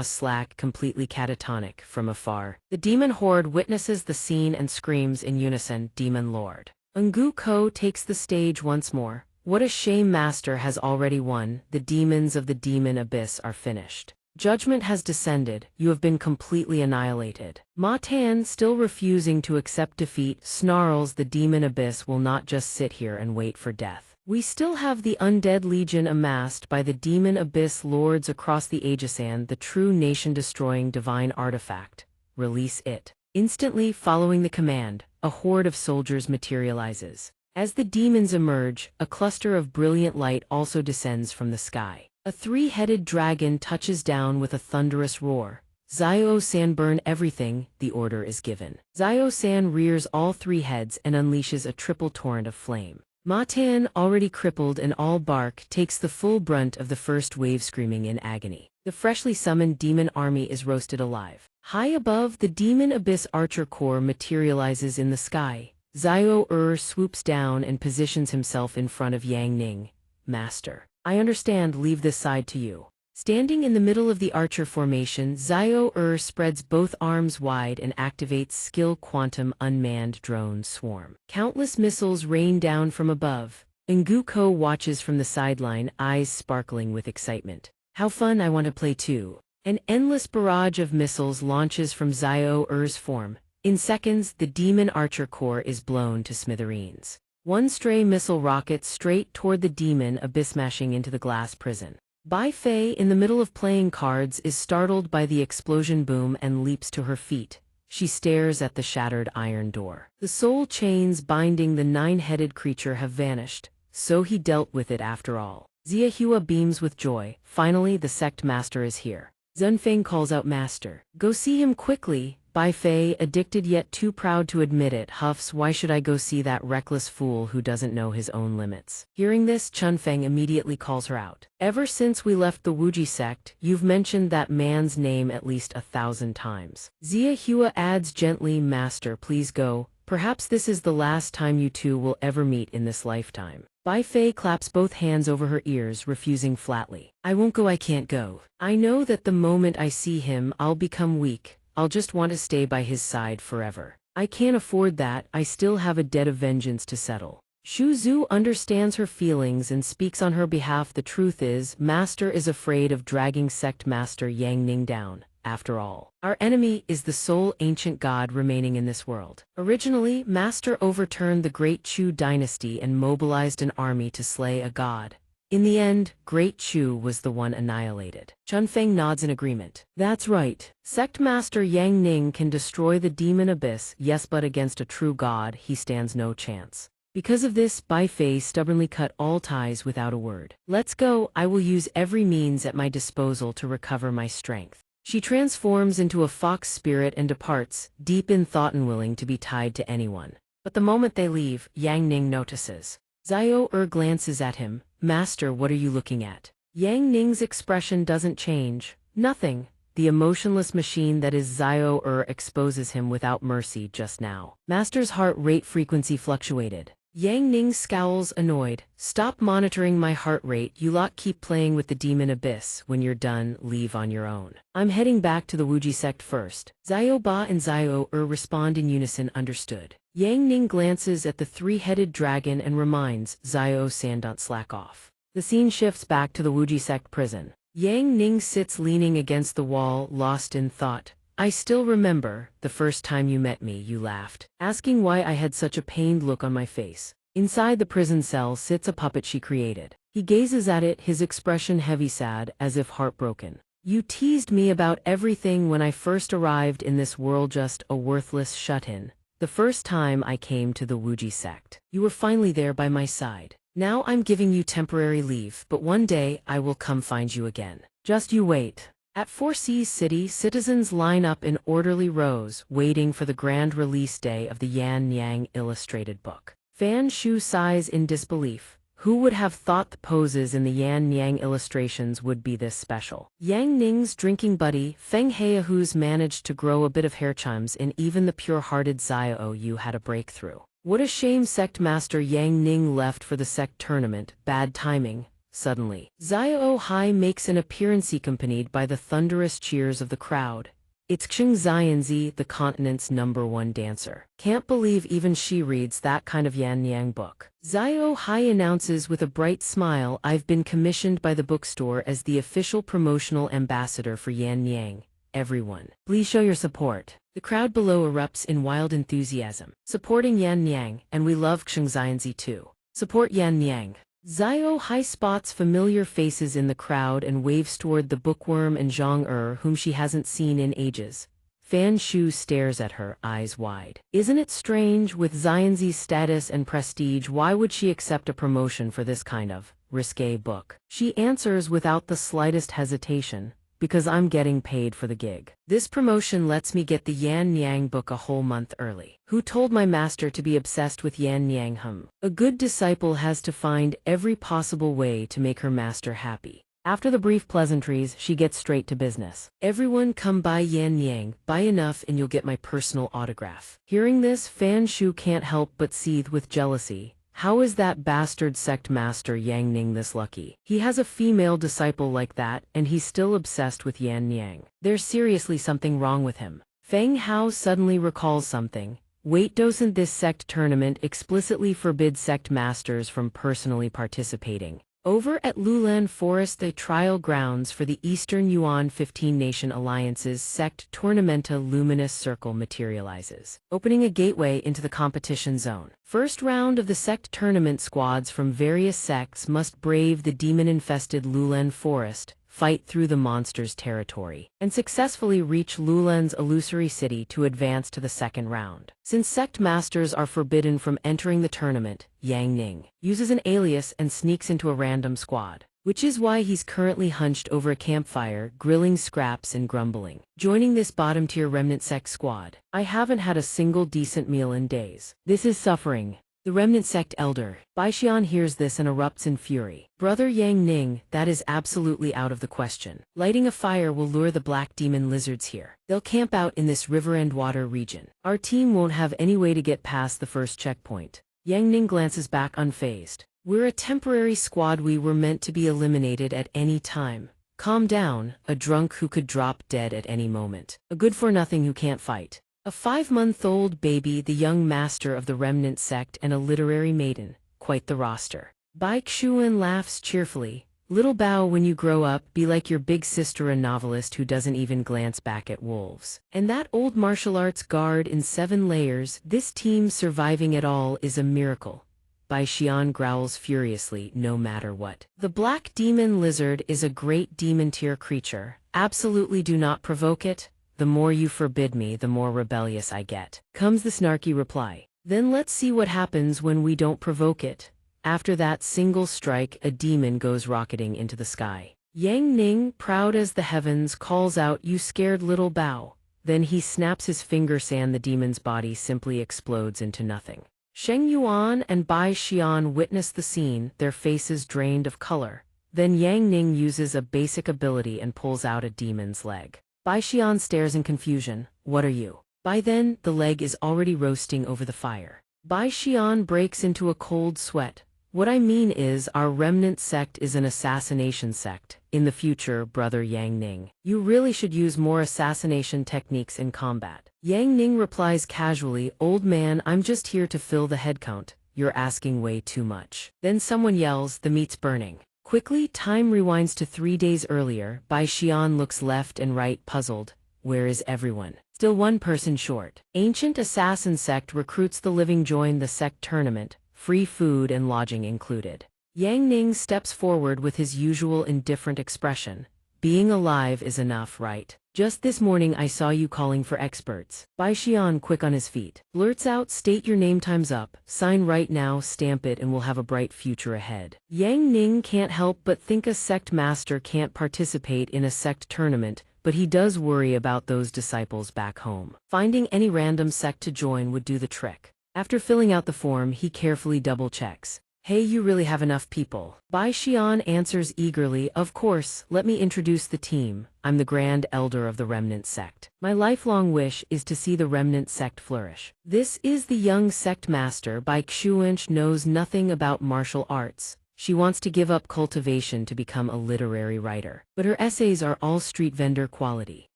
slack, completely catatonic, from afar. The demon horde witnesses the scene and screams in unison, "Demon Lord." Ngu Ko takes the stage once more. What a shame, Master has already won. The demons of the demon abyss are finished. Judgment has descended, you have been completely annihilated. Ma Tan, still refusing to accept defeat, snarls, the demon abyss will not just sit here and wait for death. We still have the undead legion amassed by the demon abyss lords across the Aegisan, the true nation-destroying divine artifact. Release it. Instantly following the command, a horde of soldiers materializes. As the demons emerge, a cluster of brilliant light also descends from the sky. A three-headed dragon touches down with a thunderous roar. Zio-san, burn everything, the order is given. Zio-san rears all three heads and unleashes a triple torrent of flame. Ma Tan, already crippled and all bark, takes the full brunt of the first wave, screaming in agony. The freshly summoned demon army is roasted alive. High above, the demon abyss archer corps materializes in the sky. Zio swoops down and positions himself in front of Yang Ning. Master, I understand, leave this side to you. Standing in the middle of the archer formation, Zio spreads both arms wide and activates skill quantum unmanned drone swarm. Countless missiles rain down from above. Ngu Ko watches from the sideline, eyes sparkling with excitement. How fun, I want to play too. An endless barrage of missiles launches from Zio's form. In seconds, the demon archer corps is blown to smithereens. One stray missile rockets straight toward the demon abyss, smashing into the glass prison. Bai Fei, in the middle of playing cards, is startled by the explosion boom and leaps to her feet. She stares at the shattered iron door. The soul chains binding the nine-headed creature have vanished, so he dealt with it after all. Xianxia beams with joy. Finally, the sect master is here. Zunfeng calls out, "Master, go see him quickly." Bai Fei, addicted yet too proud to admit it, huffs, "Why should I go see that reckless fool who doesn't know his own limits?" Hearing this, Chunfeng immediately calls her out. "Ever since we left the Wuji sect, you've mentioned that man's name at least 1,000 times. Xianxia adds gently, "Master, please go. Perhaps this is the last time you two will ever meet in this lifetime." Bai Fei claps both hands over her ears, refusing flatly. "I won't go, I can't go. I know that the moment I see him, I'll become weak. I'll just want to stay by his side forever. I can't afford that, I still have a debt of vengeance to settle." Shu Zhu understands her feelings and speaks on her behalf. The truth is, Master is afraid of dragging sect master Yang Ning down. After all, our enemy is the sole ancient god remaining in this world. Originally, Master overturned the Great Chu dynasty and mobilized an army to slay a god. In the end, Great Chu was the one annihilated. Chunfeng nods in agreement. "That's right. Sect Master Yang Ning can destroy the demon abyss, yes, but against a true god, he stands no chance." Because of this, Bai Fei stubbornly cut all ties without a word. Let's go, I will use every means at my disposal to recover my strength. She transforms into a fox spirit and departs, deep in thought and willing to be tied to anyone. But the moment they leave, Yang Ning notices. Zio glances at him. Master, what are you looking at? Yang Ning's expression doesn't change. Nothing. The emotionless machine that is Zio exposes him without mercy just now. Master's heart rate frequency fluctuated. Yang Ning scowls, annoyed. Stop monitoring my heart rate, you lot keep playing with the demon abyss. When you're done, leave on your own. I'm heading back to the Wuji sect first. Zio Ba and Zio respond in unison, understood. Yang Ning glances at the three-headed dragon and reminds Zio-san, don't slack off. The scene shifts back to the Wuji sect prison. Yang Ning sits leaning against the wall, lost in thought. I still remember, the first time you met me, you laughed, asking why I had such a pained look on my face. Inside the prison cell sits a puppet she created. He gazes at it, his expression heavy sad, as if heartbroken. You teased me about everything when I first arrived in this world, just a worthless shut-in. The first time I came to the Wuji sect. You were finally there by my side. Now I'm giving you temporary leave, but one day I will come find you again. Just you wait. At Four Seas City, citizens line up in orderly rows, waiting for the grand release day of the Yan Yang illustrated book. Fan Shu sighs in disbelief. Who would have thought the poses in the Yan Yang illustrations would be this special? Yang Ning's drinking buddy, Feng Hea, who's managed to grow a bit of hair chimes, and even the pure-hearted Zio Yu had a breakthrough. What a shame Sect Master Yang Ning left for the Sect tournament. Bad timing. Suddenly, Zio Hai makes an appearance accompanied by the thunderous cheers of the crowd. It's xianxia, the continent's #1 dancer. Can't believe even she reads that kind of Yan Yang book. Zio Hai announces with a bright smile, I've been commissioned by the bookstore as the official promotional ambassador for Yan Yang. Everyone, please show your support. The crowd below erupts in wild enthusiasm. Supporting Yan Yang, and we love xianxia too. Support Yan Yang. Zio Hai spots familiar faces in the crowd and waves toward the bookworm and Zhang whom she hasn't seen in ages. Fan Shu stares at her, eyes wide. Isn't it strange, with Xianxi's status and prestige, why would she accept a promotion for this kind of risque book? She answers without the slightest hesitation. Because I'm getting paid for the gig. This promotion lets me get the Yan Yang book a whole month early. Who told my master to be obsessed with Yan Yang? A good disciple has to find every possible way to make her master happy. After the brief pleasantries, she gets straight to business. Everyone come buy Yan Yang, buy enough and you'll get my personal autograph. Hearing this, Fan Shu can't help but seethe with jealousy. How is that bastard sect master Yang Ning this lucky? He has a female disciple like that, and he's still obsessed with Yan Yang. There's seriously something wrong with him. Feng Hao suddenly recalls something. Wait, doesn't this sect tournament explicitly forbid sect masters from personally participating? Over at Lulan Forest, the trial grounds for the Eastern Yuan 15 Nation Alliance's Sect Tournamenta Luminous Circle materializes, opening a gateway into the competition zone. First round of the Sect tournament, squads from various sects must brave the demon-infested Lulan Forest, fight through the monster's territory, and successfully reach Lulan's illusory city to advance to the second round. Since sect masters are forbidden from entering the tournament, Yang Ning uses an alias and sneaks into a random squad, which is why he's currently hunched over a campfire, grilling scraps and grumbling. Joining this bottom-tier remnant sect squad, I haven't had a single decent meal in days. This is suffering. The remnant sect elder, Baixian, hears this and erupts in fury. Brother Yang Ning, that is absolutely out of the question. Lighting a fire will lure the black demon lizards here. They'll camp out in this river and water region. Our team won't have any way to get past the first checkpoint. Yang Ning glances back unfazed. We're a temporary squad, we were meant to be eliminated at any time. Calm down, a drunk who could drop dead at any moment. A good-for-nothing who can't fight. A 5-month-old baby, the young master of the remnant sect, and a literary maiden. Quite the roster. Bai Xuan laughs cheerfully. Little Bao, when you grow up, be like your big sister, a novelist who doesn't even glance back at wolves. And that old martial arts guard in 7 layers, this team surviving at all is a miracle. Bai Xian growls furiously, no matter what. The black demon lizard is a great demon-tier creature. Absolutely do not provoke it. The more you forbid me, the more rebellious I get. Comes the snarky reply. Then let's see what happens when we don't provoke it. After that single strike, a demon goes rocketing into the sky. Yang Ning, proud as the heavens, calls out, "You scared little Bao." Then he snaps his fingers and the demon's body simply explodes into nothing. Sheng Yuan and Bai Xian witness the scene, their faces drained of color. Then Yang Ning uses a basic ability and pulls out a demon's leg. Bai Xian stares in confusion. "What are you?" By then, the leg is already roasting over the fire. Bai Xian breaks into a cold sweat. "What I mean is, our remnant sect is an assassination sect. In the future, brother Yang Ning, you really should use more assassination techniques in combat." Yang Ning replies casually, "Old man, I'm just here to fill the head count. You're asking way too much." Then someone yells, "The meat's burning." Quickly, time rewinds to 3 days earlier. Bai Xian looks left and right, puzzled. Where is everyone? Still one person short. Ancient Assassin Sect recruits the living join the sect tournament, free food and lodging included. Yang Ning steps forward with his usual indifferent expression. "Being alive is enough, right? Just this morning I saw you calling for experts." Bai Xian, quick on his feet, blurts out, "State your name, time's up. Sign right now, stamp it, and we'll have a bright future ahead." Yang Ning can't help but think a sect master can't participate in a sect tournament, but he does worry about those disciples back home. Finding any random sect to join would do the trick. After filling out the form, he carefully double-checks. "Hey, you really have enough people?" Bai Xian answers eagerly, "Of course, let me introduce the team. I'm the Grand Elder of the Remnant Sect. My lifelong wish is to see the Remnant Sect flourish." This is the young sect master. Bai Xian knows nothing about martial arts. She wants to give up cultivation to become a literary writer, but her essays are all street vendor quality.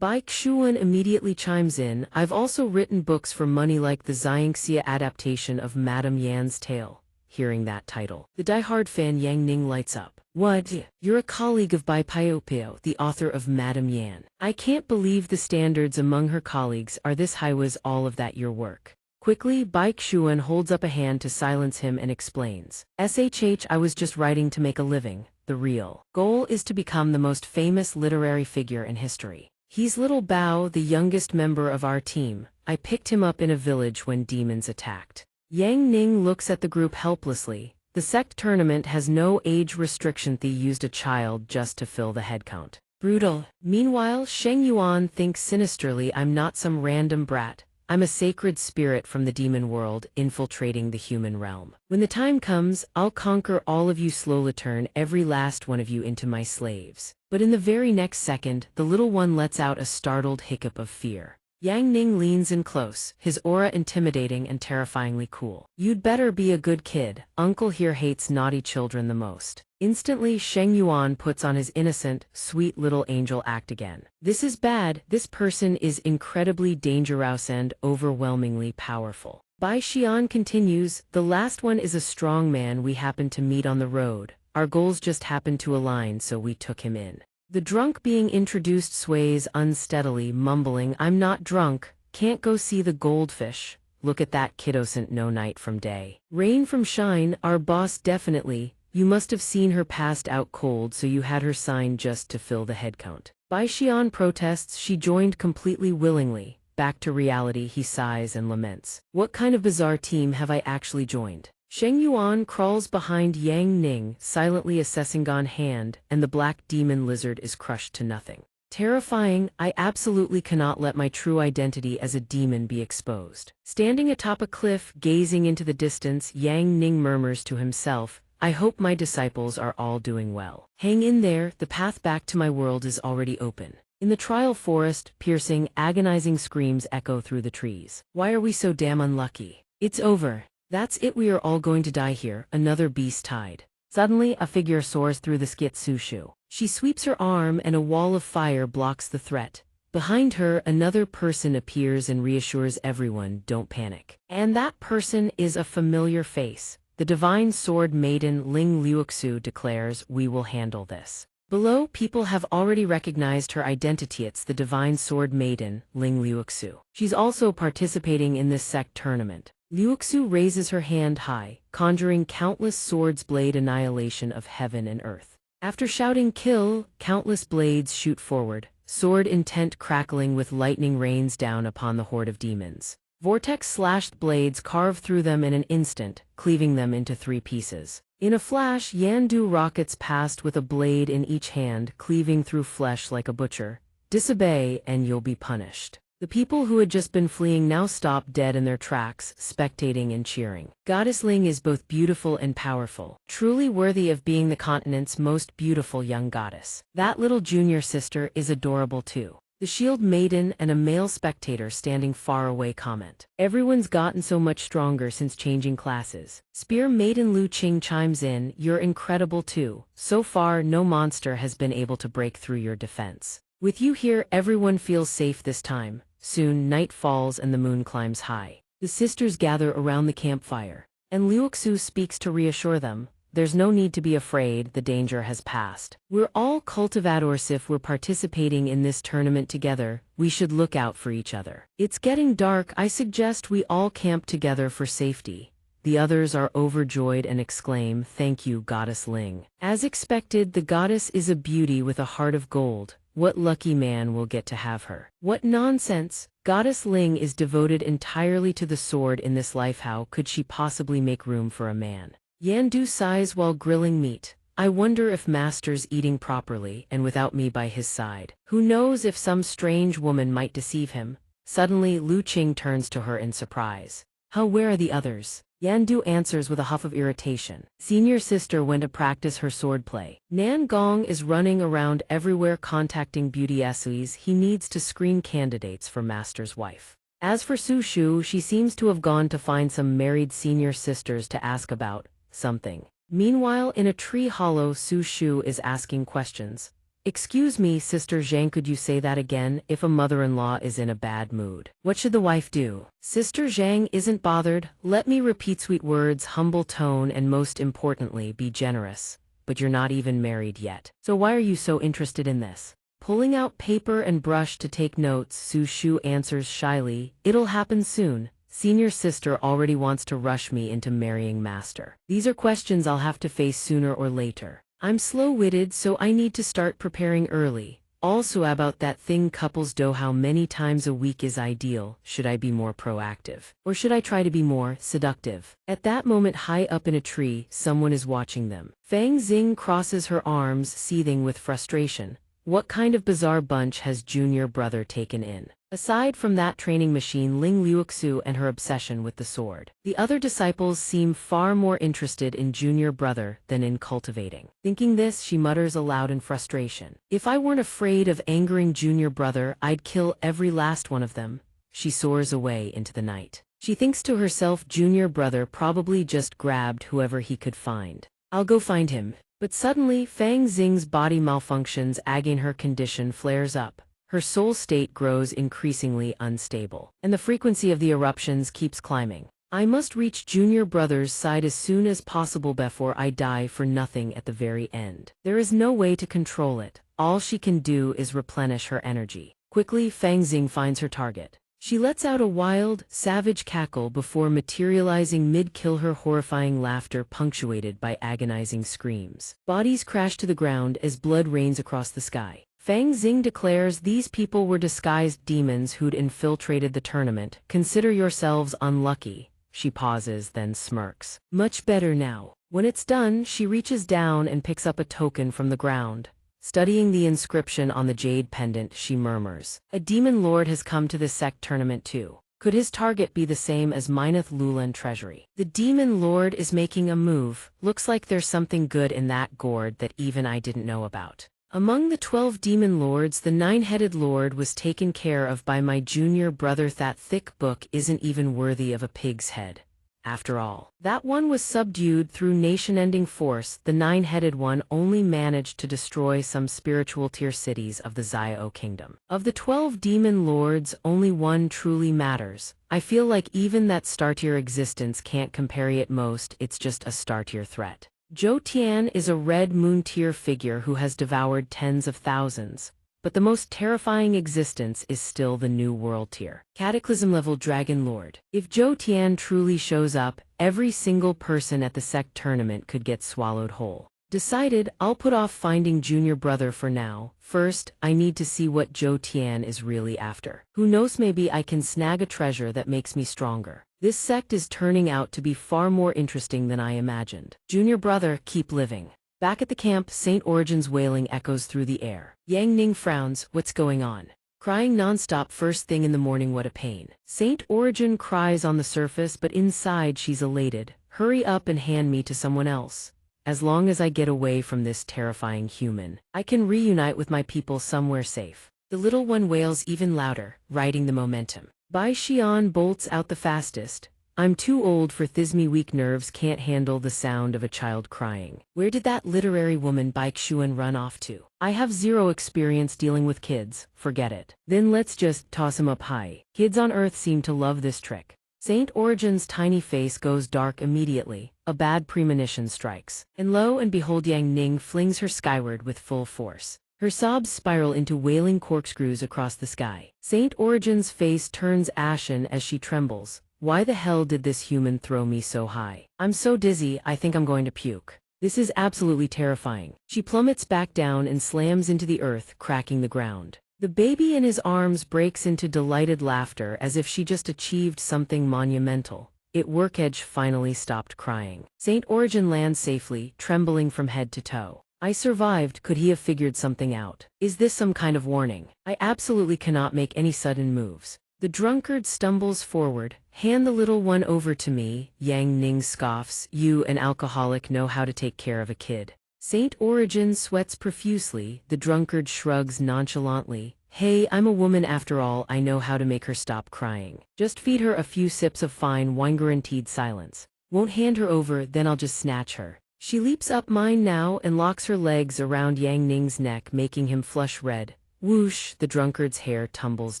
Bai Xian immediately chimes in, "I've also written books for money like the xianxia adaptation of Madame Yan's Tale." Hearing that title, the diehard fan Yang Ning lights up. "What? You're a colleague of Bai Piopio, the author of Madame Yan. I can't believe the standards among her colleagues are this high. Was all of that your work?" Quickly, Bai Xian holds up a hand to silence him and explains. I was just writing to make a living. The real goal is to become the most famous literary figure in history." He's little Bao, the youngest member of our team. I picked him up in a village when demons attacked. Yang Ning looks at the group helplessly. The sect tournament has no age restriction. They used a child just to fill the head count. Brutal. Meanwhile, Sheng Yuan thinks sinisterly, "I'm not some random brat. I'm a sacred spirit from the demon world, infiltrating the human realm. When the time comes, I'll conquer all of you, slowly turn every last one of you into my slaves." But in the very next second, the little one lets out a startled hiccup of fear. Yang Ning leans in close, his aura intimidating and terrifyingly cool. "You'd better be a good kid. Uncle here hates naughty children the most." Instantly, Sheng Yuan puts on his innocent, sweet little angel act again. "This is bad. This person is incredibly dangerous and overwhelmingly powerful." Bai Xian continues, "The last one is a strong man we happened to meet on the road. Our goals just happened to align, so we took him in." The drunk being introduced sways unsteadily, mumbling, "I'm not drunk. Can't go see the goldfish. Look at that kiddo, no night from day. Rain from shine, our boss definitely. You must have seen her passed out cold, so you had her sign just to fill the head count." Bai Xian protests. She joined completely willingly. Back to reality, he sighs and laments. "What kind of bizarre team have I actually joined?" Sheng Yuan crawls behind Yang Ning, silently assessing on hand, and the black demon lizard is crushed to nothing. Terrifying, I absolutely cannot let my true identity as a demon be exposed. Standing atop a cliff, gazing into the distance, Yang Ning murmurs to himself, "I hope my disciples are all doing well. Hang in there, the path back to my world is already open." In the trial forest, piercing, agonizing screams echo through the trees. "Why are we so damn unlucky? It's over. That's it, we are all going to die here, another beast tied." Suddenly, a figure soars through the skitsushu. She sweeps her arm and a wall of fire blocks the threat. Behind her, another person appears and reassures everyone, "Don't panic." And that person is a familiar face. The divine sword maiden Ling Liuxu declares, "We will handle this." Below, people have already recognized her identity. It's the divine sword maiden, Ling Liuxu. She's also participating in this sect tournament. Liuxu raises her hand high, conjuring countless swords blade annihilation of heaven and earth. After shouting "kill," countless blades shoot forward, sword intent crackling with lightning rains down upon the horde of demons. Vortex-slashed blades carve through them in an instant, cleaving them into 3 pieces. In a flash, Yandu rockets past with a blade in each hand, cleaving through flesh like a butcher. Disobey, and you'll be punished. The people who had just been fleeing now stop dead in their tracks, spectating and cheering. Goddess Ling is both beautiful and powerful, truly worthy of being the continent's most beautiful young goddess. That little junior sister is adorable too. The shield maiden and a male spectator standing far away comment. Everyone's gotten so much stronger since changing classes. Spear maiden Lu Qing chimes in, you're incredible too. So far, no monster has been able to break through your defense. With you here, everyone feels safe this time. Soon, night falls and the moon climbs high. The sisters gather around the campfire, and Liuxu speaks to reassure them. There's no need to be afraid, the danger has passed. We're all cultivators. If we're participating in this tournament together, we should look out for each other. It's getting dark, I suggest we all camp together for safety. The others are overjoyed and exclaim, thank you, Goddess Ling. As expected, the goddess is a beauty with a heart of gold. What lucky man will get to have her? What nonsense! Goddess Ling is devoted entirely to the sword in this life. How could she possibly make room for a man? Yandu sighs while grilling meat. I wonder if Master's eating properly and without me by his side. Who knows if some strange woman might deceive him? Suddenly, Lu Qing turns to her in surprise. Where are the others? Yandu answers with a huff of irritation. Senior sister went to practice her swordplay. Nan Gong is running around everywhere contacting beauty essays. He needs to screen candidates for Master's wife. As for Su Shu, she seems to have gone to find some married senior sisters to ask about something. Meanwhile, in a tree hollow, Su Shu is asking questions. Excuse me, Sister Zhang, could you say that again? If a mother-in-law is in a bad mood, what should the wife do? Sister Zhang isn't bothered. Let me repeat sweet words, humble tone, and most importantly, be generous. But you're not even married yet. So why are you so interested in this? Pulling out paper and brush to take notes, Su Shu answers shyly, it'll happen soon. Senior sister already wants to rush me into marrying Master. These are questions I'll have to face sooner or later. I'm slow-witted, so I need to start preparing early. Also about that thing couples do, how many times a week is ideal? Should I be more proactive? Or should I try to be more seductive? At that moment, high up in a tree, someone is watching them. Fang Xing crosses her arms, seething with frustration. What kind of bizarre bunch has junior brother taken in? Aside from that training machine, Ling Liuxu and her obsession with the sword, the other disciples seem far more interested in junior brother than in cultivating. Thinking this, she mutters aloud in frustration. If I weren't afraid of angering junior brother, I'd kill every last one of them. She soars away into the night. She thinks to herself, junior brother probably just grabbed whoever he could find. I'll go find him. But suddenly, Fang Xing's body malfunctions, again her condition flares up. Her soul state grows increasingly unstable, and the frequency of the eruptions keeps climbing. I must reach junior brother's side as soon as possible before I die for nothing at the very end. There is no way to control it. All she can do is replenish her energy. Quickly, Fang Xing finds her target. She lets out a wild, savage cackle before materializing mid-kill, her horrifying laughter punctuated by agonizing screams. Bodies crash to the ground as blood rains across the sky. Fang Xing declares these people were disguised demons who'd infiltrated the tournament. Consider yourselves unlucky. She pauses, then smirks. Much better now. When it's done, she reaches down and picks up a token from the ground. Studying the inscription on the jade pendant, she murmurs. A demon lord has come to this sect tournament too. Could his target be the same as Mineth Lulan treasury? The demon lord is making a move. Looks like there's something good in that gourd that even I didn't know about. Among the 12 demon lords, the 9-headed lord was taken care of by my junior brother. That thick book isn't even worthy of a pig's head. After all, that one was subdued through nation-ending force. The 9-headed one only managed to destroy some spiritual tier cities of the Xiao kingdom. Of the 12 demon lords, only one truly matters. I feel like even that star-tier existence can't compare. At most, it's just a star-tier threat. Zhou Tian is a red moon tier figure who has devoured tens of thousands, but the most terrifying existence is still the New World tier. Cataclysm level Dragon Lord. If Zhou Tian truly shows up, every single person at the sect tournament could get swallowed whole. Decided, I'll put off finding junior brother for now. First, I need to see what Zhou Tian is really after. Who knows, maybe I can snag a treasure that makes me stronger. This sect is turning out to be far more interesting than I imagined. Junior brother, keep living. Back at the camp, Saint Origin's wailing echoes through the air. Yang Ning frowns, what's going on? Crying nonstop first thing in the morning, what a pain. Saint Origin cries on the surface, but inside she's elated. Hurry up and hand me to someone else. As long as I get away from this terrifying human, I can reunite with my people somewhere safe. The little one wails even louder, riding the momentum. Bai Xian bolts out the fastest. I'm too old for this, me weak nerves can't handle the sound of a child crying. Where did that literary woman Bai Xuan run off to? I have zero experience dealing with kids, forget it. Then let's just toss him up high. Kids on Earth seem to love this trick. Saint Origin's tiny face goes dark immediately. A bad premonition strikes. And lo and behold, Yang Ning flings her skyward with full force. Her sobs spiral into wailing corkscrews across the sky. Saint Origin's face turns ashen as she trembles. Why the hell did this human throw me so high? I'm so dizzy, I think I'm going to puke. This is absolutely terrifying. She plummets back down and slams into the earth, cracking the ground. The baby in his arms breaks into delighted laughter as if she just achieved something monumental. Workedge finally stopped crying. Saint Origin lands safely, trembling from head to toe. I survived. Could he have figured something out? Is this some kind of warning? I absolutely cannot make any sudden moves. The drunkard stumbles forward. Hand the little one over to me. Yang Ning scoffs. You, an alcoholic, know how to take care of a kid. Saint Origin sweats profusely. The drunkard shrugs nonchalantly. Hey, I'm a woman after all, I know how to make her stop crying. Just feed her a few sips of fine wine, guaranteed silence. Won't hand her over, then I'll just snatch her. She leaps up mine now and locks her legs around Yang Ning's neck, making him flush red. Whoosh, the drunkard's hair tumbles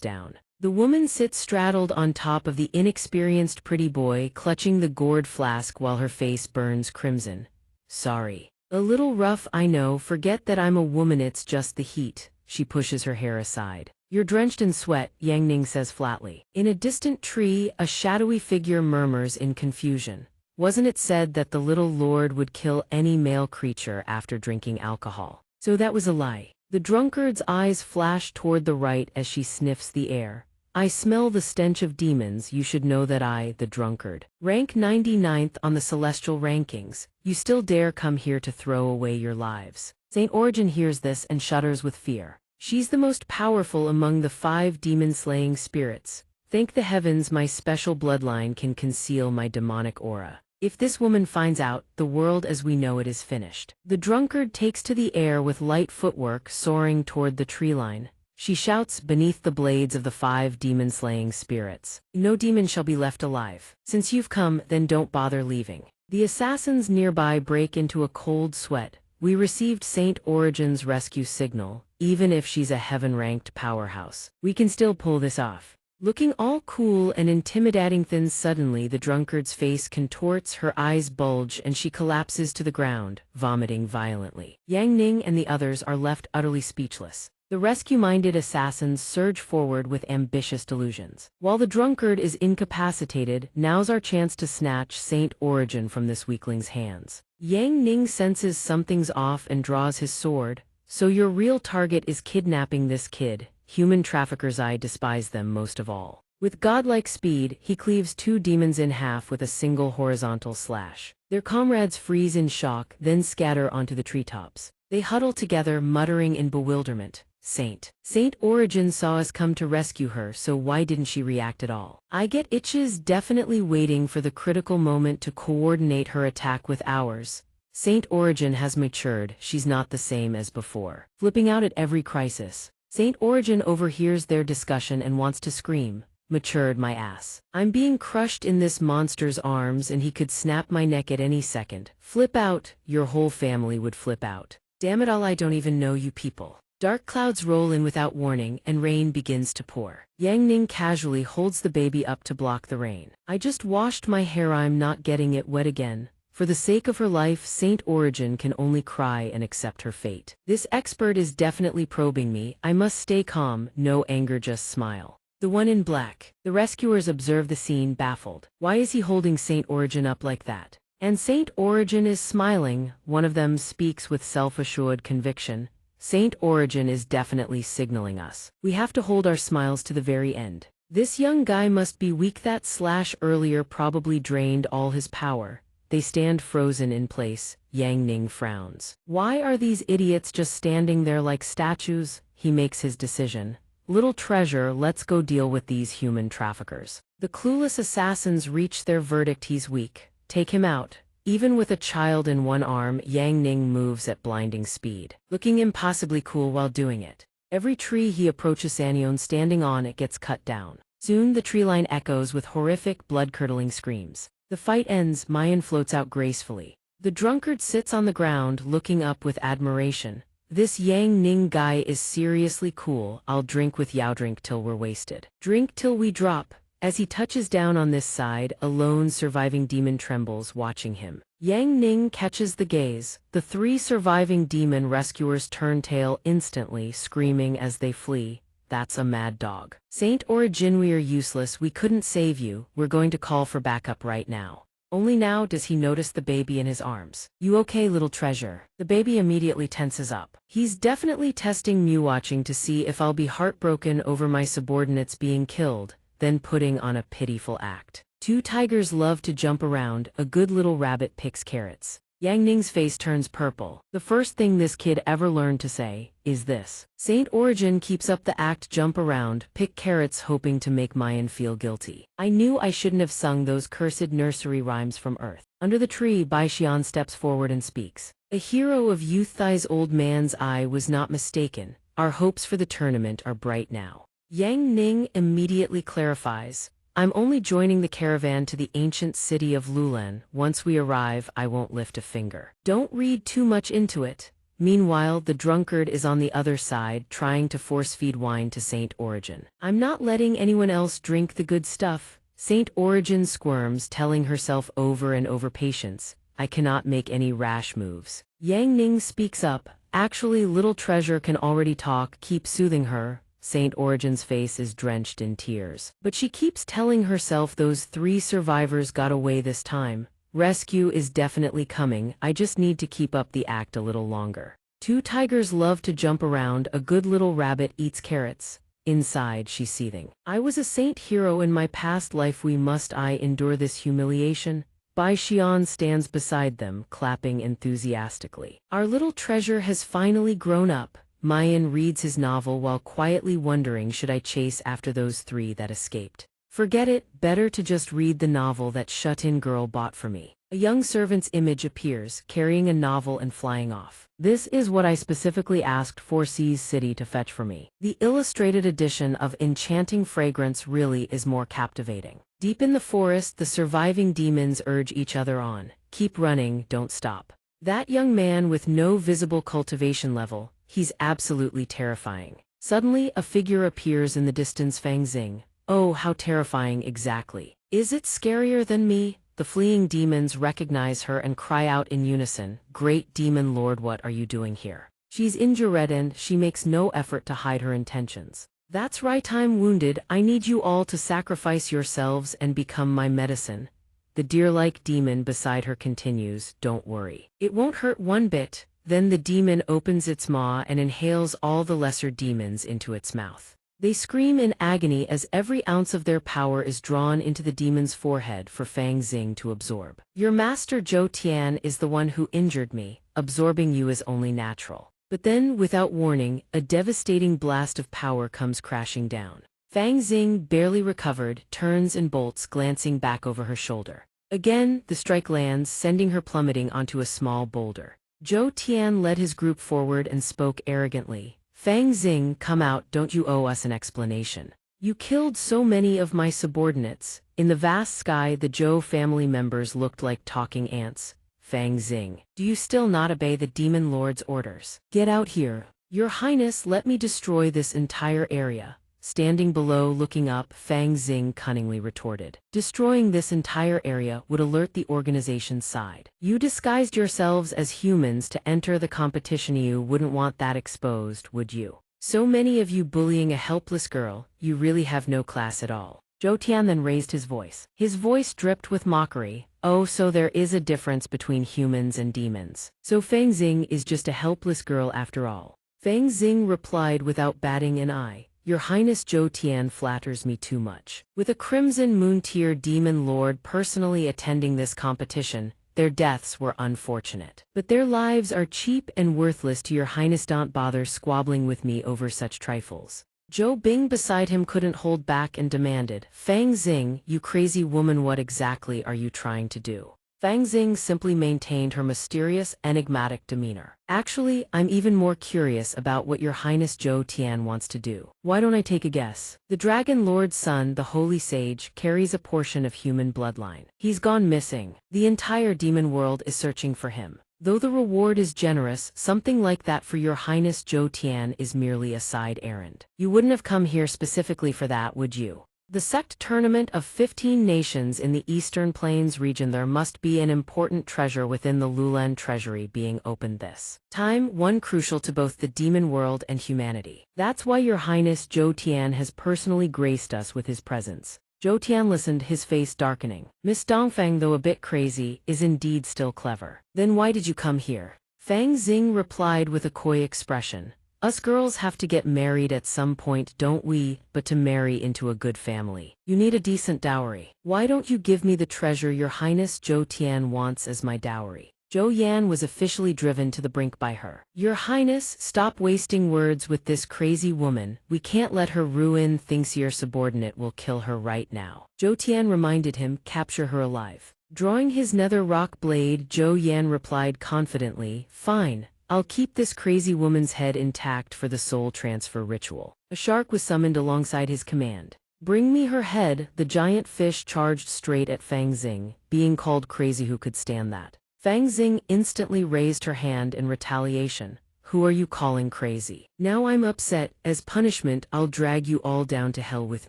down. The woman sits straddled on top of the inexperienced pretty boy, clutching the gourd flask while her face burns crimson. Sorry. A little rough, I know, forget that I'm a woman, it's just the heat. She pushes her hair aside. You're drenched in sweat, Yang Ning says flatly. In a distant tree, a shadowy figure murmurs in confusion. Wasn't it said that the little lord would kill any male creature after drinking alcohol? So that was a lie. The drunkard's eyes flash toward the right as she sniffs the air. I smell the stench of demons. You should know that I, the drunkard, rank 99th on the celestial rankings. You still dare come here to throw away your lives. Saint Origin hears this and shudders with fear. She's the most powerful among the 5 demon-slaying spirits. Thank the heavens my special bloodline can conceal my demonic aura. If this woman finds out, the world as we know it is finished. The drunkard takes to the air with light footwork, soaring toward the tree line. She shouts beneath the blades of the 5 demon-slaying spirits. No demon shall be left alive. Since you've come, then don't bother leaving. The assassins nearby break into a cold sweat. We received Saint Origin's rescue signal. Even if she's a heaven-ranked powerhouse, we can still pull this off. Looking all cool and intimidating, then suddenly the drunkard's face contorts, her eyes bulge, and she collapses to the ground, vomiting violently. Yang Ning and the others are left utterly speechless. The rescue-minded assassins surge forward with ambitious delusions. While the drunkard is incapacitated, now's our chance to snatch Saint Origin from this weakling's hands. Yang Ning senses something's off and draws his sword. So your real target is kidnapping this kid. Human traffickers, I despise them most of all. With godlike speed, he cleaves 2 demons in half with a single horizontal slash. Their comrades freeze in shock, then scatter onto the treetops. They huddle together, muttering in bewilderment. Saint Origin saw us come to rescue her, so why didn't she react at all? I get itches, definitely waiting for the critical moment to coordinate her attack with ours. Saint Origin has matured, she's not the same as before. Flipping out at every crisis. Saint Origin overhears their discussion and wants to scream. Matured my ass. I'm being crushed in this monster's arms and he could snap my neck at any second. Flip out, your whole family would flip out. Damn it all, I don't even know you people. Dark clouds roll in without warning and rain begins to pour. Yang Ning casually holds the baby up to block the rain. I just washed my hair, I'm not getting it wet again. For the sake of her life, Saint Origin can only cry and accept her fate. This expert is definitely probing me. I must stay calm, no anger, just smile. The one in black. The rescuers observe the scene, baffled. Why is he holding Saint Origin up like that? And Saint Origin is smiling, one of them speaks with self-assured conviction. Saint Origin is definitely signaling us. We have to hold our smiles to the very end. This young guy must be weak. That slash earlier probably drained all his power. They stand frozen in place. Yang Ning frowns. Why are these idiots just standing there like statues? He makes his decision. Little treasure, let's go deal with these human traffickers. The clueless assassins reach their verdict. He's weak. Take him out. Even with a child in one arm, Yang Ning moves at blinding speed, looking impossibly cool while doing it. Every tree he approaches, Sanyon standing on it, gets cut down. Soon the tree line echoes with horrific, blood-curdling screams. The fight ends. Mayan floats out gracefully. The drunkard sits on the ground, looking up with admiration. This Yang Ning guy is seriously cool. I'll drink with Yao. Drink till we're wasted. Drink till we drop. As he touches down on this side, a lone surviving demon trembles, watching him. Yang Ning catches the gaze. The three surviving demon rescuers turn tail instantly, screaming as they flee. That's a mad dog. Saint Origin, we're useless. We couldn't save you. We're going to call for backup right now. Only now does he notice the baby in his arms. You okay, little treasure? The baby immediately tenses up. He's definitely testing me, watching to see if I'll be heartbroken over my subordinates being killed, then putting on a pitiful act. Two tigers love to jump around. A good little rabbit picks carrots. Yang Ning's face turns purple. The first thing this kid ever learned to say is this. Saint Origin keeps up the act, jump around, pick carrots, hoping to make Mayan feel guilty. I knew I shouldn't have sung those cursed nursery rhymes from Earth. Under the tree, Bai Xian steps forward and speaks. A hero of youth. Thy's old man's eye was not mistaken. Our hopes for the tournament are bright now. Yang Ning immediately clarifies. I'm only joining the caravan to the ancient city of Lulan. Once we arrive, I won't lift a finger. Don't read too much into it. Meanwhile, the drunkard is on the other side, trying to force-feed wine to Saint Origin. I'm not letting anyone else drink the good stuff. Saint Origin squirms, telling herself over and over, patience. I cannot make any rash moves. Yang Ning speaks up. Actually, little treasure can already talk. Keep soothing her. Saint Origin's face is drenched in tears. But she keeps telling herself those three survivors got away this time. Rescue is definitely coming. I just need to keep up the act a little longer. Two tigers love to jump around. A good little rabbit eats carrots. Inside, she's seething. I was a saint hero in my past life. Must I endure this humiliation? Bai Xian stands beside them, clapping enthusiastically. Our little treasure has finally grown up. Mayan reads his novel while quietly wondering, should I chase after those three that escaped? Forget it, better to just read the novel that shut-in girl bought for me. A young servant's image appears, carrying a novel and flying off. This is what I specifically asked for Sea's City to fetch for me. The illustrated edition of Enchanting Fragrance really is more captivating. Deep in the forest, the surviving demons urge each other on. Keep running, don't stop. That young man with no visible cultivation level, he's absolutely terrifying. Suddenly, a figure appears in the distance. Fang Xing. Oh, how terrifying exactly. Is it scarier than me? The fleeing demons recognize her and cry out in unison. Great Demon Lord, what are you doing here? She's injured and she makes no effort to hide her intentions. That's right, I'm wounded. I need you all to sacrifice yourselves and become my medicine. The deer-like demon beside her continues, don't worry. It won't hurt one bit. Then the demon opens its maw and inhales all the lesser demons into its mouth. They scream in agony as every ounce of their power is drawn into the demon's forehead for Fang Xing to absorb. Your master Zhou Tian is the one who injured me. Absorbing you is only natural. But then, without warning, a devastating blast of power comes crashing down. Fang Xing, barely recovered, turns and bolts, glancing back over her shoulder. Again, the strike lands, sending her plummeting onto a small boulder. Zhou Tian led his group forward and spoke arrogantly. Fang Xing, come out, don't you owe us an explanation? You killed so many of my subordinates. In the vast sky, the Zhou family members looked like talking ants. Fang Xing, do you still not obey the Demon Lord's orders? Get out here. Your Highness, let me destroy this entire area. Standing below, looking up, Fang Xing cunningly retorted. Destroying this entire area would alert the organization's side. You disguised yourselves as humans to enter the competition. You wouldn't want that exposed, would you? So many of you bullying a helpless girl, you really have no class at all. Zhou Tian then raised his voice. His voice dripped with mockery. Oh, so there is a difference between humans and demons. So Feng Xing is just a helpless girl after all. Feng Xing replied without batting an eye. Your Highness Zhou Tian flatters me too much. With a Crimson Moon tier demon lord personally attending this competition, their deaths were unfortunate. But their lives are cheap and worthless to your Highness. Don't bother squabbling with me over such trifles. Zhou Bing beside him couldn't hold back and demanded, Feng Xing, you crazy woman, what exactly are you trying to do? Feng Xing simply maintained her mysterious, enigmatic demeanor. Actually, I'm even more curious about what your Highness Zhou Tian wants to do. Why don't I take a guess? The Dragon Lord's son, the Holy Sage, carries a portion of human bloodline. He's gone missing. The entire demon world is searching for him. Though the reward is generous, something like that for your Highness Zhou Tian is merely a side errand. You wouldn't have come here specifically for that, would you? The Sect tournament of 15 nations in the Eastern Plains region. There must be an important treasure within the Lulan treasury being opened this time, one crucial to both the demon world and humanity. That's why your Highness Zhou Tian has personally graced us with his presence. Zhou Tian listened, his face darkening. Miss Dongfang, though a bit crazy, is indeed still clever. Then why did you come here? Feng Xing replied with a coy expression. Us girls have to get married at some point, don't we? But to marry into a good family, you need a decent dowry. Why don't you give me the treasure your Highness Zhou Tian wants as my dowry? Zhou Yan was officially driven to the brink by her. Your Highness, stop wasting words with this crazy woman. We can't let her ruin things. Your subordinate will kill her right now. Zhou Tian reminded him, capture her alive. Drawing his nether rock blade, Zhou Yan replied confidently, fine. I'll keep this crazy woman's head intact for the soul transfer ritual. A shark was summoned alongside his command. Bring me her head. The giant fish charged straight at Feng Xing. Being called crazy, who could stand that? Feng Xing instantly raised her hand in retaliation. Who are you calling crazy? Now I'm upset. As punishment, I'll drag you all down to hell with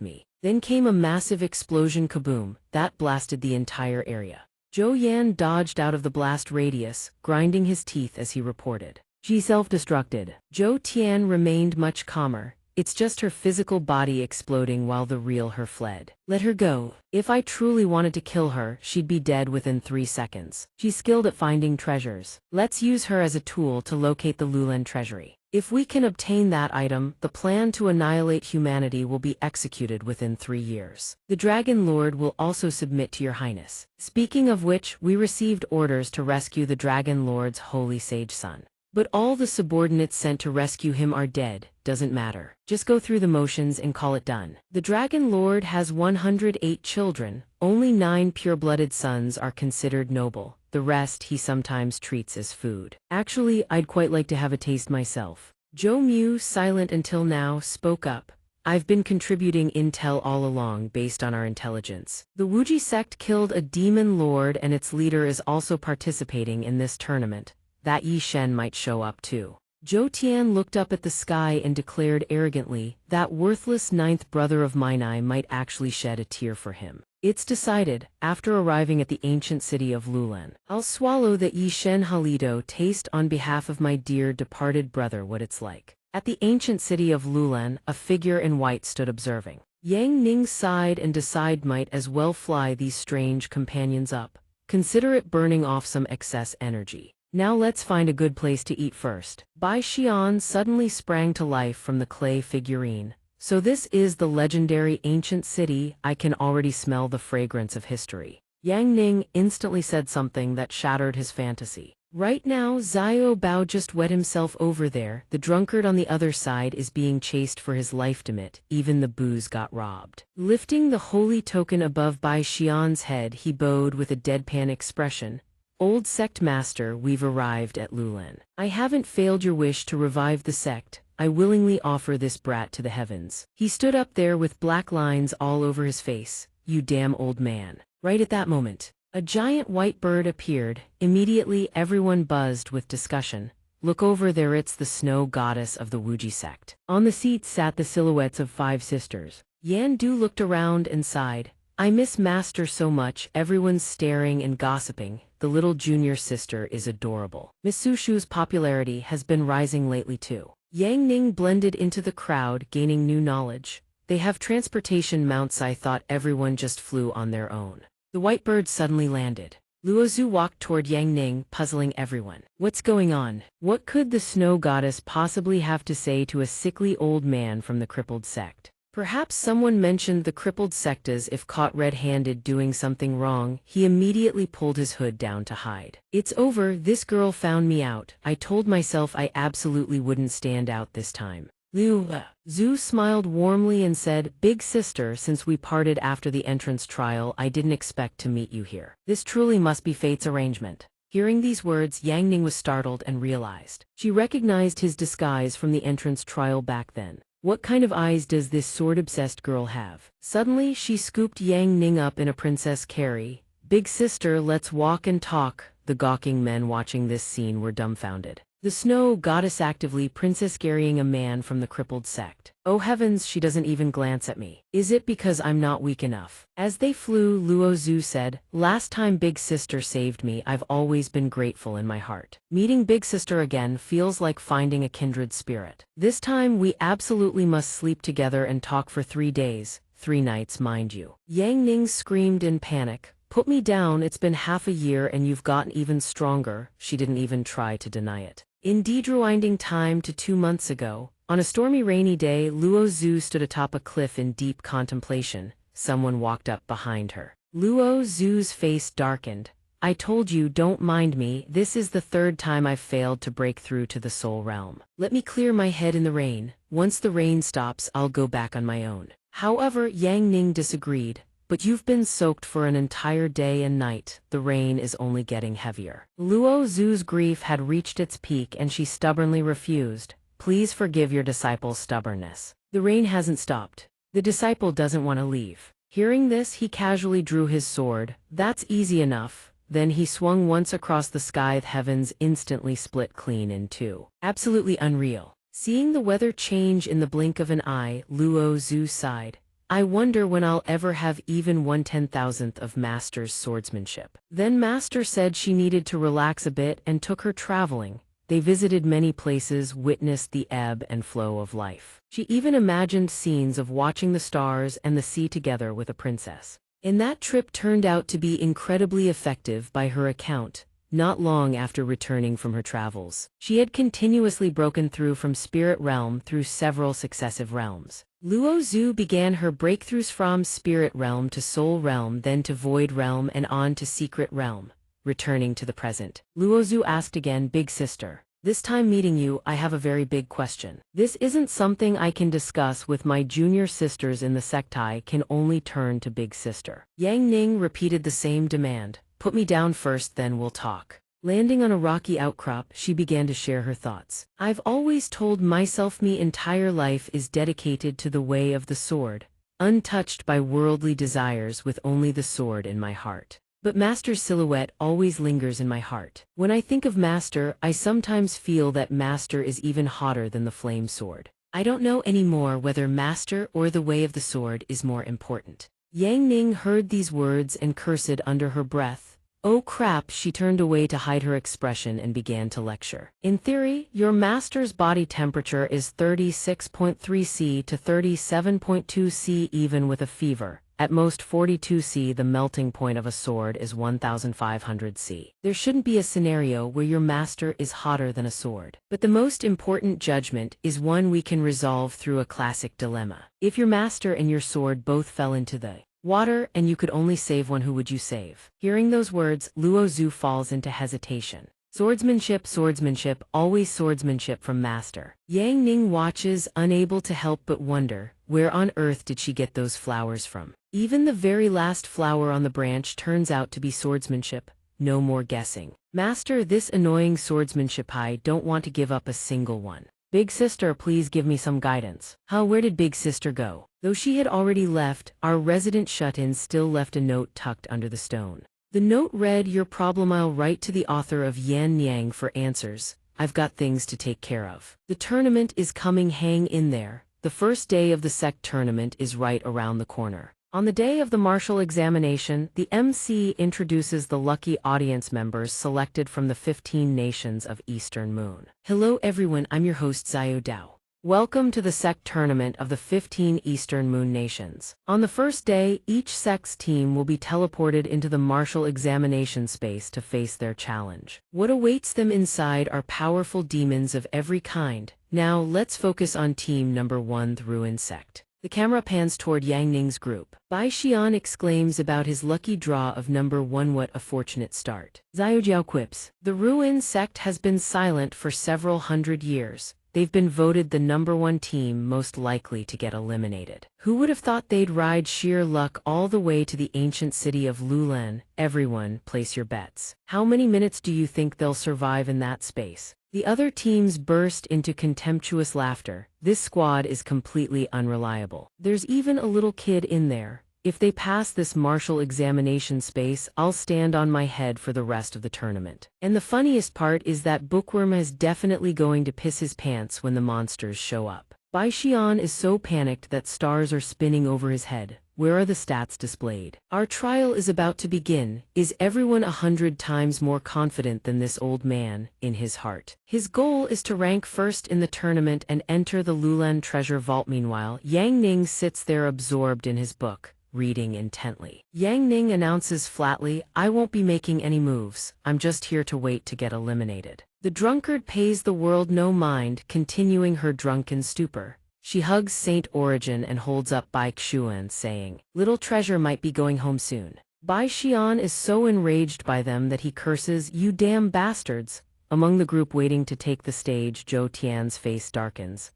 me. Then came a massive explosion, kaboom, that blasted the entire area. Zhou Yan dodged out of the blast radius, grinding his teeth as he reported. She self-destructed. Zhou Tian remained much calmer. It's just her physical body exploding while the real her fled. Let her go. If I truly wanted to kill her, she'd be dead within 3 seconds. She's skilled at finding treasures. Let's use her as a tool to locate the Lulan treasury. If we can obtain that item, the plan to annihilate humanity will be executed within 3 years. The Dragon Lord will also submit to your Highness. Speaking of which, we received orders to rescue the Dragon Lord's holy sage son. But all the subordinates sent to rescue him are dead. Doesn't matter. Just go through the motions and call it done. The Dragon Lord has 108 children. Only 9 pure-blooded sons are considered noble. The rest he sometimes treats as food. Actually, I'd quite like to have a taste myself. Zhou Mu, silent until now, spoke up. I've been contributing intel all along based on our intelligence. The Wuxia sect killed a demon lord and its leader is also participating in this tournament. That Yi Shen might show up too. Zhou Tian looked up at the sky and declared arrogantly, that worthless 9th brother of mine, I might actually shed a tear for him. It's decided. After arriving at the ancient city of Lulan, I'll swallow the Yi Shen Halido taste on behalf of my dear departed brother what it's like. At the ancient city of Lulan, a figure in white stood observing. Yang Ning sighed and decided might as well fly these strange companions up. Consider it burning off some excess energy. Now let's find a good place to eat first. Bai Xian suddenly sprang to life from the clay figurine. So this is the legendary ancient city. I can already smell the fragrance of history. Yang Ning instantly said something that shattered his fantasy. Right now, Xiao Bao just wet himself over there. The drunkard on the other side is being chased for his life demit. Even the booze got robbed. Lifting the holy token above Bai Xian's head, he bowed with a deadpan expression. Old Sect Master, we've arrived at Lulan. I haven't failed your wish to revive the sect. I willingly offer this brat to the heavens. He stood up there with black lines all over his face. You damn old man. Right at that moment, a giant white bird appeared. Immediately everyone buzzed with discussion. Look over there, it's the snow goddess of the Wuxia sect. On the seat sat the silhouettes of 5 sisters. Yan Du looked around and sighed. I miss Master so much. Everyone's staring and gossiping. The little junior sister is adorable. Miss Sushu's popularity has been rising lately too. Yang Ning blended into the crowd, gaining new knowledge. They have transportation mounts. I thought everyone just flew on their own. The white bird suddenly landed. Luozu walked toward Yang Ning, puzzling everyone. What's going on? What could the snow goddess possibly have to say to a sickly old man from the crippled sect? Perhaps someone mentioned the crippled sect as if caught red-handed doing something wrong. He immediately pulled his hood down to hide. It's over, this girl found me out. I told myself I absolutely wouldn't stand out this time. Liu Zhu smiled warmly and said, Big sister, since we parted after the entrance trial, I didn't expect to meet you here. This truly must be fate's arrangement. Hearing these words, Yang Ning was startled and realized. She recognized his disguise from the entrance trial back then. What kind of eyes does this sword-obsessed girl have? Suddenly, she scooped Yang Ning up in a princess carry. Big sister, let's walk and talk. The gawking men watching this scene were dumbfounded. The snow goddess actively princess carrying a man from the crippled sect. Oh heavens, she doesn't even glance at me. Is it because I'm not weak enough? As they flew, Luozu said, last time Big Sister saved me, I've always been grateful in my heart. Meeting Big Sister again feels like finding a kindred spirit. This time we absolutely must sleep together and talk for 3 days, 3 nights mind you. Yang Ning screamed in panic. Put me down, it's been half a year and you've gotten even stronger. She didn't even try to deny it. Indeed, rewinding time to 2 months ago, on a stormy rainy day, Luozu stood atop a cliff in deep contemplation. Someone walked up behind her. Luozu's face darkened. I told you, don't mind me, this is the 3rd time I've failed to break through to the soul realm. Let me clear my head in the rain. Once the rain stops, I'll go back on my own. However, Yang Ning disagreed. But you've been soaked for an entire day and night. The rain is only getting heavier. Luozu's grief had reached its peak and she stubbornly refused. Please forgive your disciple's stubbornness. The rain hasn't stopped. The disciple doesn't want to leave. Hearing this, he casually drew his sword. That's easy enough. Then he swung once across the sky. The heavens instantly split clean in two. Absolutely unreal. Seeing the weather change in the blink of an eye, Luozu sighed. I wonder when I'll ever have even 1/10,000th of Master's swordsmanship. Then Master said she needed to relax a bit and took her traveling. They visited many places, witnessed the ebb and flow of life. She even imagined scenes of watching the stars and the sea together with a princess. And that trip turned out to be incredibly effective by her account. Not long after returning from her travels, she had continuously broken through from spirit realm through several successive realms. Luozu began her breakthroughs from spirit realm to soul realm, then to void realm and on to secret realm. Returning to the present, Luozu asked again, Big sister, this time meeting you, I have a very big question. This isn't something I can discuss with my junior sisters in the sect. I can only turn to Big sister. Yang Ning repeated the same demand. Put me down first, then we'll talk. Landing on a rocky outcrop, she began to share her thoughts. I've always told myself me entire life is dedicated to the way of the sword, untouched by worldly desires with only the sword in my heart. But Master's silhouette always lingers in my heart. When I think of Master, I sometimes feel that Master is even hotter than the flame sword. I don't know anymore whether Master or the way of the sword is more important. Yang Ning heard these words and cursed under her breath. Oh crap, she turned away to hide her expression and began to lecture. In theory, your master's body temperature is 36.3 C to 37.2 C even with a fever. At most 42 C. The melting point of a sword is 1500 C. There shouldn't be a scenario where your master is hotter than a sword. But the most important judgment is one we can resolve through a classic dilemma. If your master and your sword both fell into the water and you could only save one, who would you save? Hearing those words, Luozu falls into hesitation. Swordsmanship, swordsmanship, always swordsmanship from Master. Yang Ning watches, unable to help but wonder, where on earth did she get those flowers from? Even the very last flower on the branch turns out to be swordsmanship. No more guessing. Master, this annoying swordsmanship, I don't want to give up a single one. Big sister, please give me some guidance. Where did Big sister go? Though she had already left, our resident shut-in still left a note tucked under the stone. The note read, your problem, I'll write to the author of Yan Yang for answers. I've got things to take care of. The tournament is coming, hang in there. The first day of the Sect tournament is right around the corner. On the day of the martial examination, the MC introduces the lucky audience members selected from the 15 nations of Eastern Moon. Hello everyone, I'm your host Xiao Dao. Welcome to the Sect tournament of the 15 Eastern Moon Nations. On the first day, each Sect's team will be teleported into the martial examination space to face their challenge. What awaits them inside are powerful demons of every kind. Now, let's focus on team number 1, the Ruin Sect. The camera pans toward Yang Ning's group. Bai Xian exclaims about his lucky draw of number 1. What a fortunate start. Xiaojiao quips. The Ruin Sect has been silent for several hundred years. They've been voted the number 1 team most likely to get eliminated. Who would have thought they'd ride sheer luck all the way to the ancient city of Lulan? Everyone, place your bets. How many minutes do you think they'll survive in that space? The other teams burst into contemptuous laughter. This squad is completely unreliable. There's even a little kid in there. If they pass this martial examination space, I'll stand on my head for the rest of the tournament. And the funniest part is that Bookworm is definitely going to piss his pants when the monsters show up. Bai Xian is so panicked that stars are spinning over his head. Where are the stats displayed? Our trial is about to begin. Is everyone 100 times more confident than this old man, in his heart? His goal is to rank first in the tournament and enter the Lulan treasure vault. Meanwhile, Yang Ning sits there absorbed in his book, reading intently. Yang Ning announces flatly, I won't be making any moves. I'm just here to wait to get eliminated. The drunkard pays the world no mind, continuing her drunken stupor. She hugs Saint Origin and holds up Bai Xuan, saying, Little treasure might be going home soon. Bai Xian is so enraged by them that he curses, You damn bastards. Among the group waiting to take the stage, Zhou Tian's face darkens.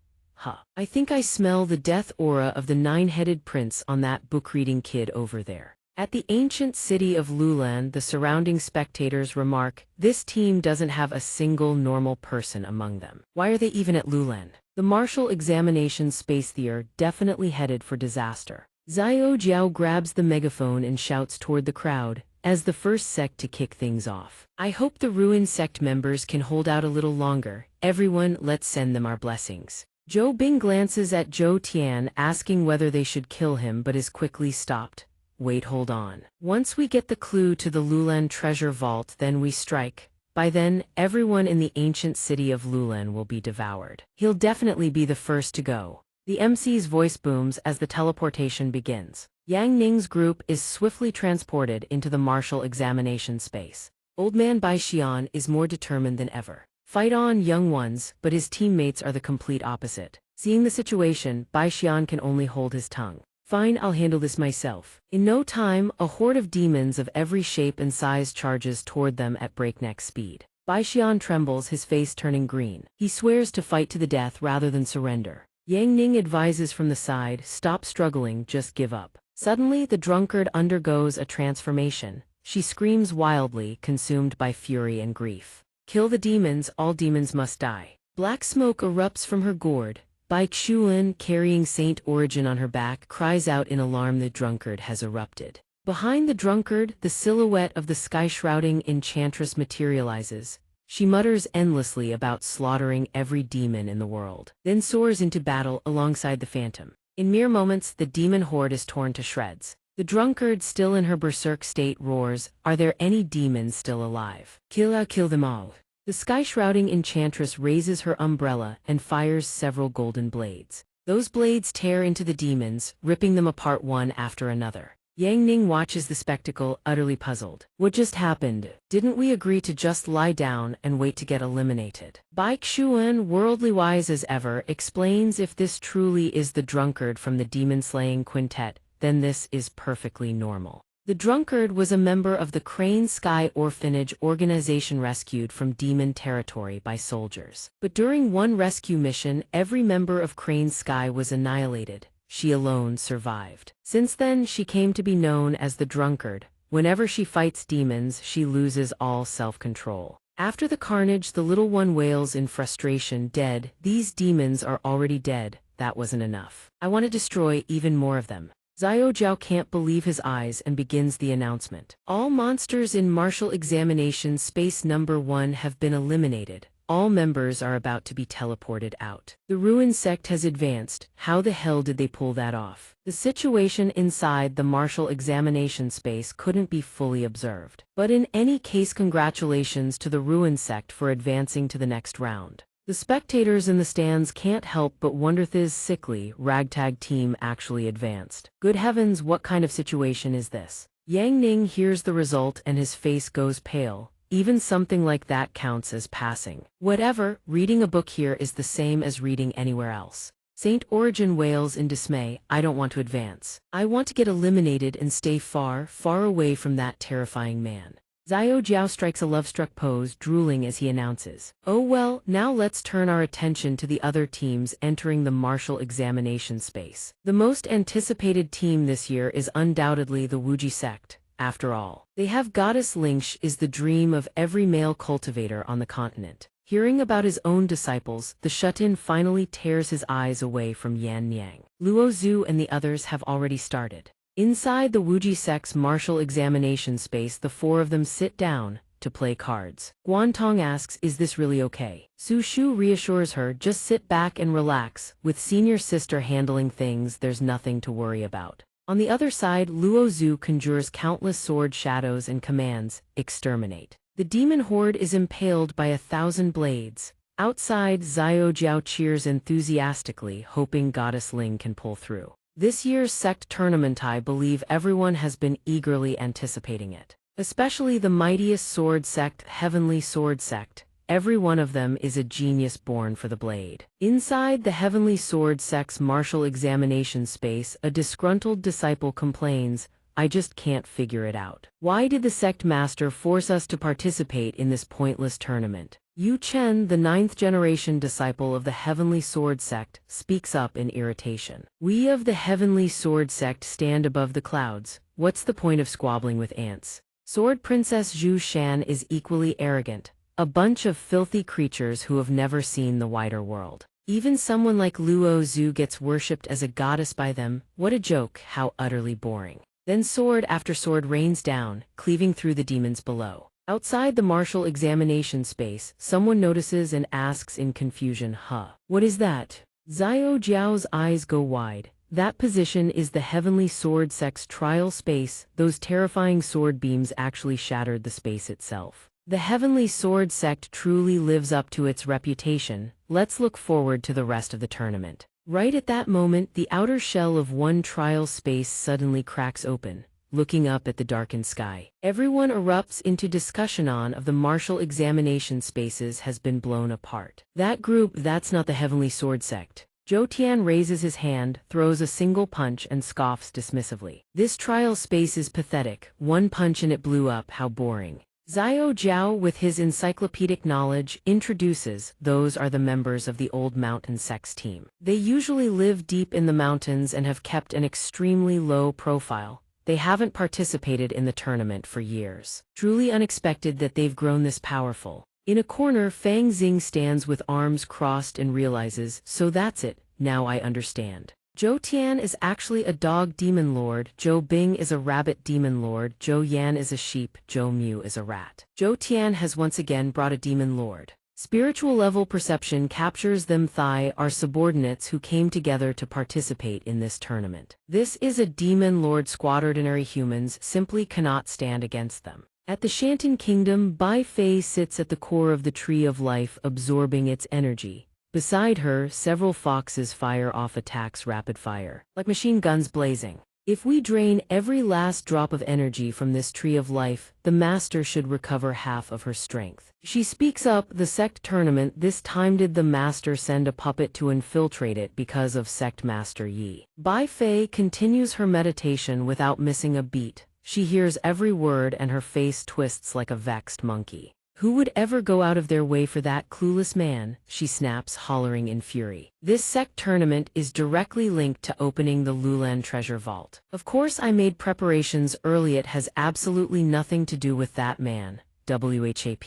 I think I smell the death aura of the 9-headed prince on that book-reading kid over there. At the ancient city of Lulan, the surrounding spectators remark, This team doesn't have a single normal person among them. Why are they even at Lulan? The martial examination space they're definitely headed for disaster. Xiao Jiao grabs the megaphone and shouts toward the crowd, as the first sect to kick things off. I hope the Ruin Sect members can hold out a little longer. Everyone, let's send them our blessings. Zhou Bing glances at Zhou Tian, asking whether they should kill him, but is quickly stopped. Wait, hold on. Once we get the clue to the Lulan treasure vault, then we strike. By then, everyone in the ancient city of Lulan will be devoured. He'll definitely be the first to go. The MC's voice booms as the teleportation begins. Yang Ning's group is swiftly transported into the martial examination space. Old man Bai Xian is more determined than ever. Fight on, young ones, but his teammates are the complete opposite. Seeing the situation, Bai Xian can only hold his tongue. Fine, I'll handle this myself. In no time, a horde of demons of every shape and size charges toward them at breakneck speed. Bai Xian trembles, his face turning green. He swears to fight to the death rather than surrender. Yang Ning advises from the side, Stop struggling, just give up. Suddenly, the drunkard undergoes a transformation. She screams wildly, consumed by fury and grief. Kill the demons, all demons must die. Black smoke erupts from her gourd. Bai Xuan, carrying Saint Origin on her back, cries out in alarm. The drunkard has erupted. Behind the drunkard, the silhouette of the sky-shrouding enchantress materializes. She mutters endlessly about slaughtering every demon in the world, then soars into battle alongside the phantom. In mere moments, the demon horde is torn to shreds. The drunkard, still in her berserk state, roars, Are there any demons still alive? Kill them all. The sky-shrouding enchantress raises her umbrella and fires several golden blades. Those blades tear into the demons, ripping them apart one after another. Yang Ning watches the spectacle, utterly puzzled. What just happened? Didn't we agree to just lie down and wait to get eliminated? Bai Xuan, worldly wise as ever, explains if this truly is the drunkard from the demon-slaying quintet, then this is perfectly normal. The drunkard was a member of the Crane Sky Orphanage organization rescued from demon territory by soldiers. But during one rescue mission, every member of Crane Sky was annihilated. She alone survived. Since then, she came to be known as the drunkard. Whenever she fights demons, she loses all self-control. After the carnage, the little one wails in frustration, Dead. These demons are already dead. That wasn't enough. I want to destroy even more of them. Xiao Jiao can't believe his eyes and begins the announcement. All monsters in martial examination space number 1 have been eliminated. All members are about to be teleported out. The Ruin Sect has advanced. How the hell did they pull that off? The situation inside the martial examination space couldn't be fully observed. But in any case, congratulations to the Ruin Sect for advancing to the next round. The spectators in the stands can't help but wonder this sickly, ragtag team actually advanced. Good heavens, what kind of situation is this? Yang Ning hears the result and his face goes pale. Even something like that counts as passing. Whatever, reading a book here is the same as reading anywhere else. Saint Origin wails in dismay, I don't want to advance. I want to get eliminated and stay far, far away from that terrifying man. Xiao Jiao strikes a love-struck pose, drooling as he announces, oh well, now let's turn our attention to the other teams entering the martial examination space. The most anticipated team this year is undoubtedly the Wuji Sect. After all, they have Goddess Lingsh is the dream of every male cultivator on the continent. Hearing about his own disciples, the shut-in finally tears his eyes away from Yan Niang. Luo Zhu and the others have already started. Inside the Wuji Sect's martial examination space, the four of them sit down to play cards. Guantong asks, is this really okay? Su Shu reassures her, just sit back and relax. With senior sister handling things, there's nothing to worry about. On the other side, Luo Zhu conjures countless sword shadows and commands, exterminate. The demon horde is impaled by 1,000 blades. Outside, Xiao Jiao cheers enthusiastically, hoping Goddess Ling can pull through. This year's Sect tournament, I believe everyone has been eagerly anticipating it. Especially the mightiest sword sect, Heavenly Sword Sect. Every one of them is a genius born for the blade. Inside the Heavenly Sword Sect's martial examination space, a disgruntled disciple complains, I just can't figure it out. Why did the sect master force us to participate in this pointless tournament? Yu Chen, the 9th-generation disciple of the Heavenly Sword Sect, speaks up in irritation. We of the Heavenly Sword Sect stand above the clouds. What's the point of squabbling with ants? Sword Princess Zhu Shan is equally arrogant. A bunch of filthy creatures who have never seen the wider world. Even someone like Luo Zhu gets worshipped as a goddess by them. What a joke, how utterly boring. Then sword after sword rains down, cleaving through the demons below. Outside the martial examination space, someone notices and asks in confusion, huh? What is that? Xiao Jiao's eyes go wide. That position is the Heavenly Sword Sect's trial space. Those terrifying sword beams actually shattered the space itself. The Heavenly Sword Sect truly lives up to its reputation. Let's look forward to the rest of the tournament. Right at that moment, the outer shell of one trial space suddenly cracks open, looking up at the darkened sky. Everyone erupts into discussion of the martial examination spaces has been blown apart. That group, that's not the Heavenly Sword Sect. Zhou Tian raises his hand, throws a single punch and scoffs dismissively. This trial space is pathetic. One punch and it blew up, how boring. Xiao Jiao, with his encyclopedic knowledge, introduces, those are the members of the Old Mountain Sect's team. They usually live deep in the mountains and have kept an extremely low profile. They haven't participated in the tournament for years. Truly unexpected that they've grown this powerful. In a corner, Fang Xing stands with arms crossed and realizes, so that's it, now I understand. Zhou Tian is actually a dog demon lord, Zhou Bing is a rabbit demon lord, Zhou Yan is a sheep, Zhou Mu is a rat. Zhou Tian has once again brought a demon lord. Spiritual level perception captures them. Thai are subordinates who came together to participate in this tournament. This is a demon lord squad. Ordinary humans simply cannot stand against them. At the Shantin Kingdom, Bai Fei sits at the core of the Tree of Life, absorbing its energy. Beside her, several foxes fire off attacks rapid fire, like machine guns blazing. If we drain every last drop of energy from this Tree of Life, the master should recover half of her strength. She speaks up, the sect tournament, this time did the master send a puppet to infiltrate it because of sect master Yi? Bai Fei continues her meditation without missing a beat. She hears every word and her face twists like a vexed monkey. Who would ever go out of their way for that clueless man? She snaps, hollering in fury. This sect tournament is directly linked to opening the Lulan treasure vault. Of course I made preparations early. It has absolutely nothing to do with that man. WHAP.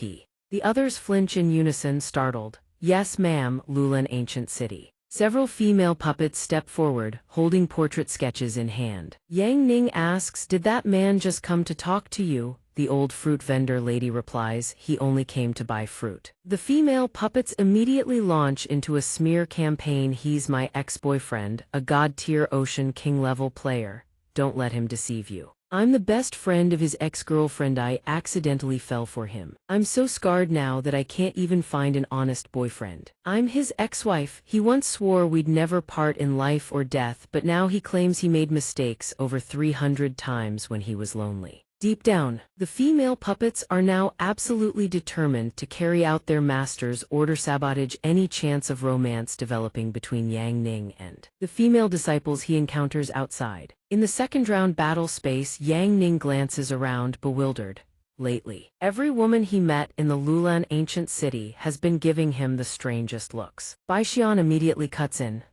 The others flinch in unison, startled. Yes ma'am, Lulan ancient city. Several female puppets step forward, holding portrait sketches in hand. Yang Ning asks, did that man just come to talk to you? The old fruit vendor lady replies, he only came to buy fruit. The female puppets immediately launch into a smear campaign. He's my ex-boyfriend, a god-tier Ocean King level player. Don't let him deceive you. I'm the best friend of his ex-girlfriend. I accidentally fell for him. I'm so scarred now that I can't even find an honest boyfriend. I'm his ex-wife. He once swore we'd never part in life or death, but now he claims he made mistakes over 300 times when he was lonely. Deep down, the female puppets are now absolutely determined to carry out their master's order, sabotage any chance of romance developing between Yang Ning and the female disciples he encounters outside. In the second round battle space, Yang Ning glances around, bewildered. Lately, every woman he met in the Lulan ancient city has been giving him the strangest looks. Bai Xian immediately cuts in.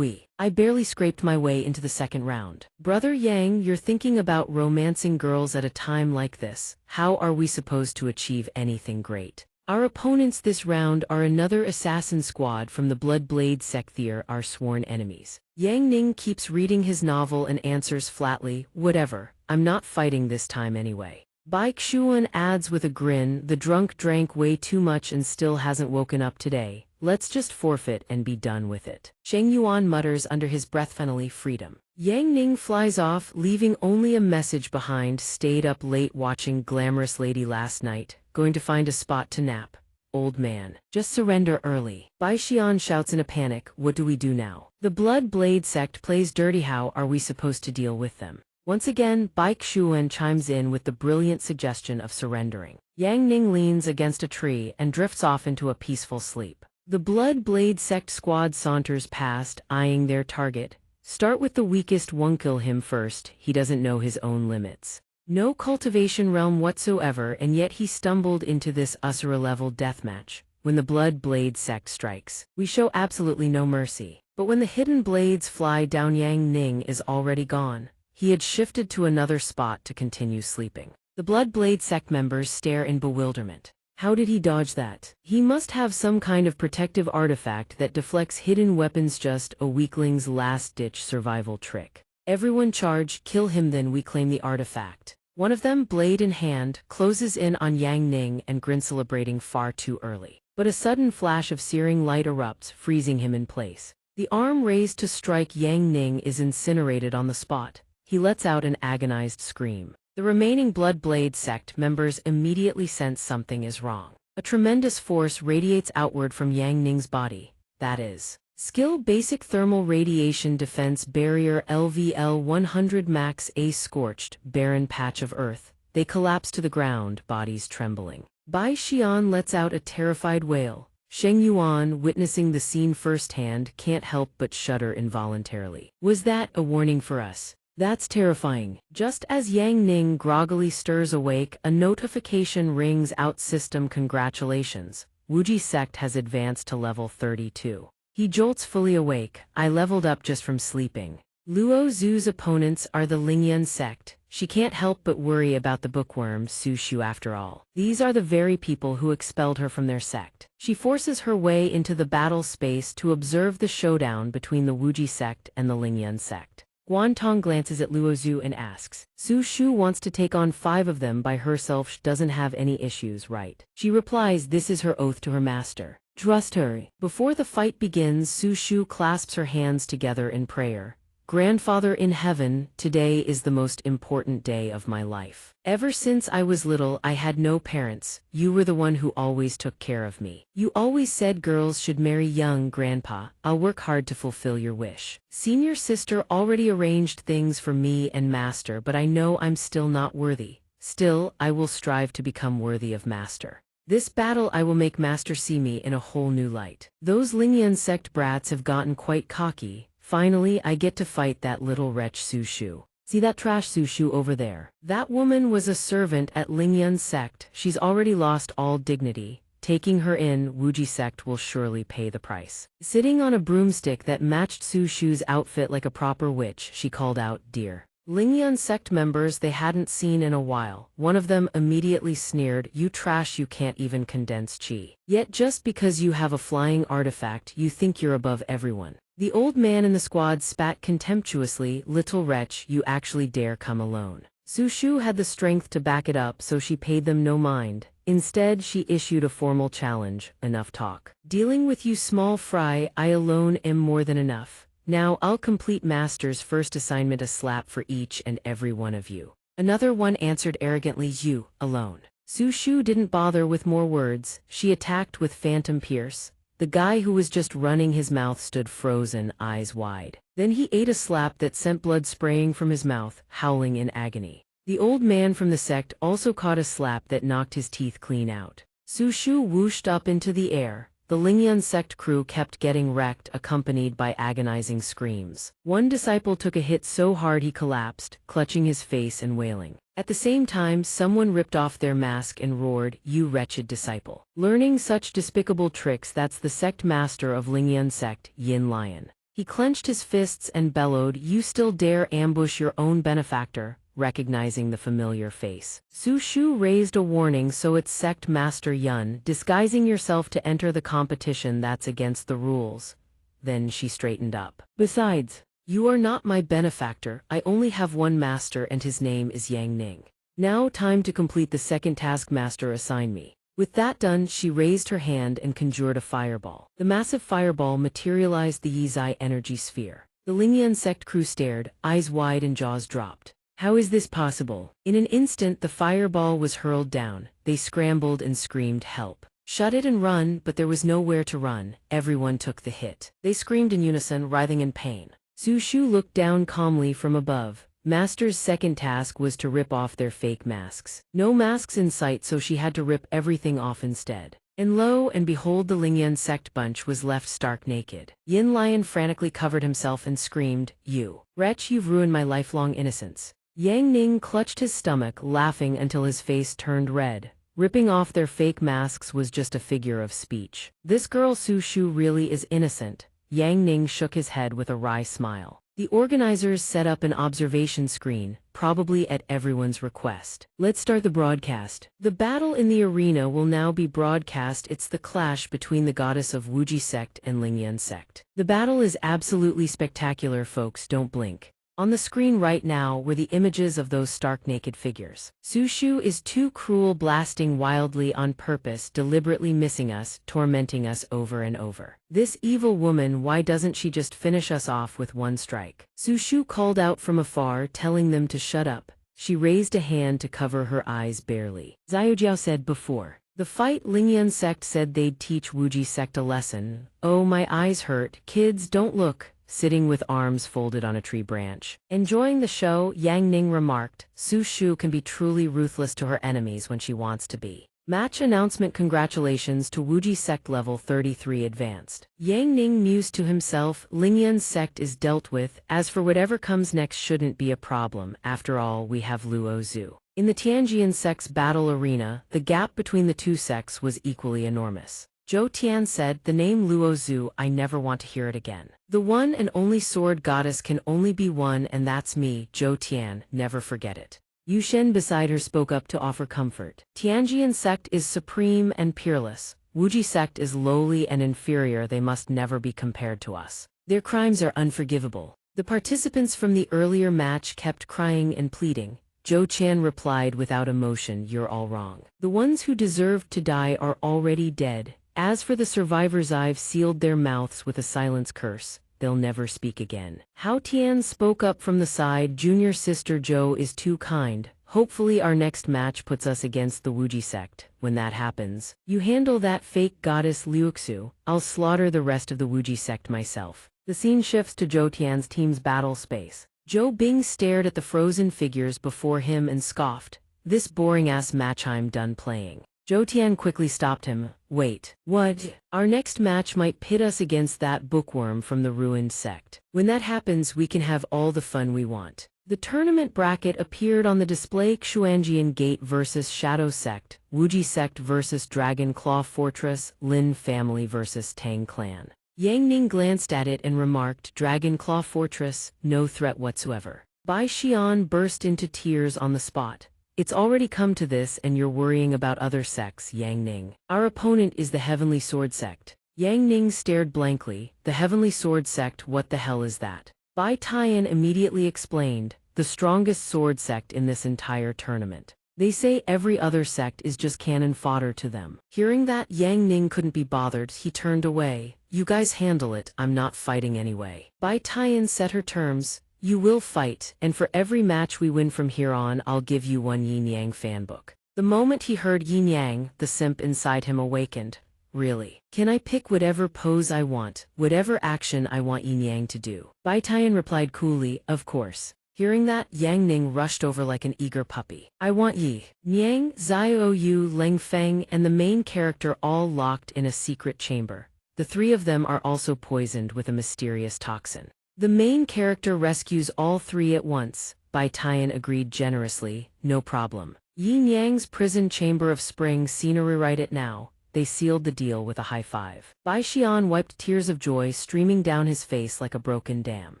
I barely scraped my way into the second round. Brother Yang, you're thinking about romancing girls at a time like this. How are we supposed to achieve anything great? Our opponents this round are another assassin squad from the Blood Blade Sect. They are our sworn enemies. Yang Ning keeps reading his novel and answers flatly, whatever, I'm not fighting this time anyway. Bai Xuan adds with a grin, the drunk drank way too much and still hasn't woken up today. Let's just forfeit and be done with it. Sheng Yuan mutters under his breath, finally freedom. Yang Ning flies off, leaving only a message behind. Stayed up late watching Glamorous Lady last night, going to find a spot to nap. Old man, just surrender early. Bai Xian shouts in a panic, what do we do now? The Blood Blade Sect plays dirty. How are we supposed to deal with them? Once again, Bai Xuan chimes in with the brilliant suggestion of surrendering. Yang Ning leans against a tree and drifts off into a peaceful sleep. The Blood Blade Sect squad saunters past, eyeing their target. Start with the weakest one, kill him first, he doesn't know his own limits. No cultivation realm whatsoever, and yet he stumbled into this Asura-level deathmatch. When the Blood Blade Sect strikes, we show absolutely no mercy. But when the hidden blades fly down, Yang Ning is already gone. He had shifted to another spot to continue sleeping. The Blood Blade Sect members stare in bewilderment. How did he dodge that? He must have some kind of protective artifact that deflects hidden weapons, just a weakling's last-ditch survival trick. Everyone charge, kill him, then we claim the artifact. One of them, blade in hand, closes in on Yang Ning and grins, celebrating far too early. But a sudden flash of searing light erupts, freezing him in place. The arm raised to strike Yang Ning is incinerated on the spot. He lets out an agonized scream. The remaining Blood Blade Sect members immediately sense something is wrong. A tremendous force radiates outward from Yang Ning's body. That is skill basic thermal radiation defense barrier LVL 100 max. A scorched, barren patch of earth. They collapse to the ground, bodies trembling. Bai Xian lets out a terrified wail. Sheng Yuan, witnessing the scene firsthand, can't help but shudder involuntarily. Was that a warning for us? That's terrifying. Just as Yang Ning groggily stirs awake, a notification rings out. System, congratulations. Wuxia Sect has advanced to level 32. He jolts fully awake. I leveled up just from sleeping. Luo Zhu's opponents are the Lingyun Sect. She can't help but worry about the bookworm Su Shu after all. These are the very people who expelled her from their sect. She forces her way into the battle space to observe the showdown between the Wuxia Sect and the Lingyun Sect. Guantong glances at Luo Zhu and asks, Su Shu wants to take on 5 of them by herself. She doesn't have any issues, right? She replies this is her oath to her master. Trust her. Before the fight begins, Su Shu clasps her hands together in prayer. Grandfather in heaven, today is the most important day of my life. Ever since I was little, I had no parents. You were the one who always took care of me. You always said girls should marry young, Grandpa. I'll work hard to fulfill your wish. Senior sister already arranged things for me and Master, but I know I'm still not worthy. Still, I will strive to become worthy of Master. This battle I will make Master see me in a whole new light. Those Lingyun Sect brats have gotten quite cocky. Finally, I get to fight that little wretch Su Shu. See that trash Su Shu over there? That woman was a servant at Lingyun Sect. She's already lost all dignity. Taking her in, Wuxia Sect will surely pay the price. Sitting on a broomstick that matched Su Shu's outfit like a proper witch, she called out, dear. Lingyun Sect members they hadn't seen in a while. One of them immediately sneered, you trash, you can't even condense chi. Yet just because you have a flying artifact, you think you're above everyone. The old man in the squad spat contemptuously, little wretch, you actually dare come alone. Su Shu had the strength to back it up, so she paid them no mind. Instead, she issued a formal challenge, enough talk. Dealing with you small fry, I alone am more than enough. Now I'll complete Master's first assignment, a slap for each and every one of you. Another one answered arrogantly, you, alone. Su Shu didn't bother with more words, she attacked with phantom pierce. The guy who was just running his mouth stood frozen, eyes wide. Then he ate a slap that sent blood spraying from his mouth, howling in agony. The old man from the sect also caught a slap that knocked his teeth clean out. Su Shu whooshed up into the air. The Lingyun sect crew kept getting wrecked, accompanied by agonizing screams. One disciple took a hit so hard he collapsed, clutching his face and wailing. At the same time, someone ripped off their mask and roared, "You wretched disciple." Learning such despicable tricks, that's the sect master of Lingyun sect, Yin Lion. He clenched his fists and bellowed, "You still dare ambush your own benefactor?" Recognizing the familiar face, Su Shu raised a warning, "So it's sect master Yun, disguising yourself to enter the competition, that's against the rules." Then she straightened up. "Besides, you are not my benefactor, I only have one master and his name is Yang Ning. Now time to complete the second task master assigned me." With that done, she raised her hand and conjured a fireball. The massive fireball materialized the Yizai energy sphere. The Lingyun sect crew stared, eyes wide and jaws dropped. How is this possible? In an instant the fireball was hurled down. They scrambled and screamed, "Help! Shut it and run!" But there was nowhere to run. Everyone took the hit. They screamed in unison, writhing in pain. Su Shu looked down calmly from above. Master's second task was to rip off their fake masks. No masks in sight, so she had to rip everything off instead. And lo and behold, the Lingyun sect bunch was left stark naked. Yin Lion frantically covered himself and screamed, "You wretch, you've ruined my lifelong innocence." Yang Ning clutched his stomach, laughing until his face turned red. Ripping off their fake masks was just a figure of speech. This girl Su Shu really is innocent. Yang Ning shook his head with a wry smile. The organizers set up an observation screen, probably at everyone's request. "Let's start the broadcast. The battle in the arena will now be broadcast. It's the clash between the goddess of Wuji sect and Lingyun sect. The battle is absolutely spectacular, folks, don't blink." On the screen right now were the images of those stark naked figures. Su Shu is too cruel, blasting wildly on purpose, deliberately missing us, tormenting us over and over. This evil woman, why doesn't she just finish us off with one strike? Su Shu called out from afar, telling them to shut up. She raised a hand to cover her eyes barely. Xiaojiao said before the fight, Lingyun sect said they'd teach Wuji sect a lesson. "Oh, my eyes hurt. Kids, don't look." Sitting with arms folded on a tree branch. Enjoying the show, Yang Ning remarked, "Su Shu can be truly ruthless to her enemies when she wants to be." Match announcement. Congratulations to Wuji sect level 33 advanced. Yang Ning mused to himself, Lingyun sect is dealt with, as for whatever comes next shouldn't be a problem, after all we have Luo Zhu. In the Tianjian sect's battle arena, the gap between the two sects was equally enormous. Zhou Tian said, "The name Luo Zhu, I never want to hear it again. The one and only sword goddess can only be one, and that's me, Zhou Tian, never forget it." Yu Shen beside her spoke up to offer comfort. "Tianjian sect is supreme and peerless. Wuji sect is lowly and inferior, they must never be compared to us. Their crimes are unforgivable." The participants from the earlier match kept crying and pleading. Zhou Tian replied without emotion, "You're all wrong. The ones who deserved to die are already dead. As for the survivors, I've sealed their mouths with a silence curse. They'll never speak again." Hao Tian spoke up from the side, "Junior sister Zhou is too kind. Hopefully our next match puts us against the Wuji sect. When that happens, you handle that fake goddess Liuxu. I'll slaughter the rest of the Wuji sect myself." The scene shifts to Zhou Tian's team's battle space. Zhou Bing stared at the frozen figures before him and scoffed, "This boring-ass match, I'm done playing." Zhou Tian quickly stopped him. "Wait, what? Our next match might pit us against that bookworm from the ruined sect. When that happens, we can have all the fun we want." The tournament bracket appeared on the display: Xuanjian Gate vs Shadow Sect, Wuji Sect vs Dragon Claw Fortress, Lin Family vs Tang Clan. Yang Ning glanced at it and remarked, "Dragon Claw Fortress, no threat whatsoever." Bai Xian burst into tears on the spot. "It's already come to this and you're worrying about other sects, Yang Ning. Our opponent is the Heavenly Sword Sect." Yang Ning stared blankly. "The Heavenly Sword Sect, what the hell is that?" Bai Tian immediately explained, "The strongest sword sect in this entire tournament. They say every other sect is just cannon fodder to them." Hearing that, Yang Ning couldn't be bothered. He turned away. "You guys handle it, I'm not fighting anyway." Bai Tian set her terms. you will fight, and for every match we win from here on I'll give you one yin-yang fanbook. The moment he heard yin-yang, the simp inside him awakened. Really? Can I pick whatever pose I want, whatever action I want yin-yang to do? Bai Tian replied coolly, of course. Hearing that, Yang Ning rushed over like an eager puppy. I want Yi, Niang, Xiaoyu, Leng Feng, and the main character all locked in a secret chamber. The three of them are also poisoned with a mysterious toxin. The main character rescues all three at once. Bai Tian agreed generously, no problem. Yin Yang's prison chamber of spring scenery right it now. They sealed the deal with a high five. Bai Xian wiped tears of joy streaming down his face like a broken dam.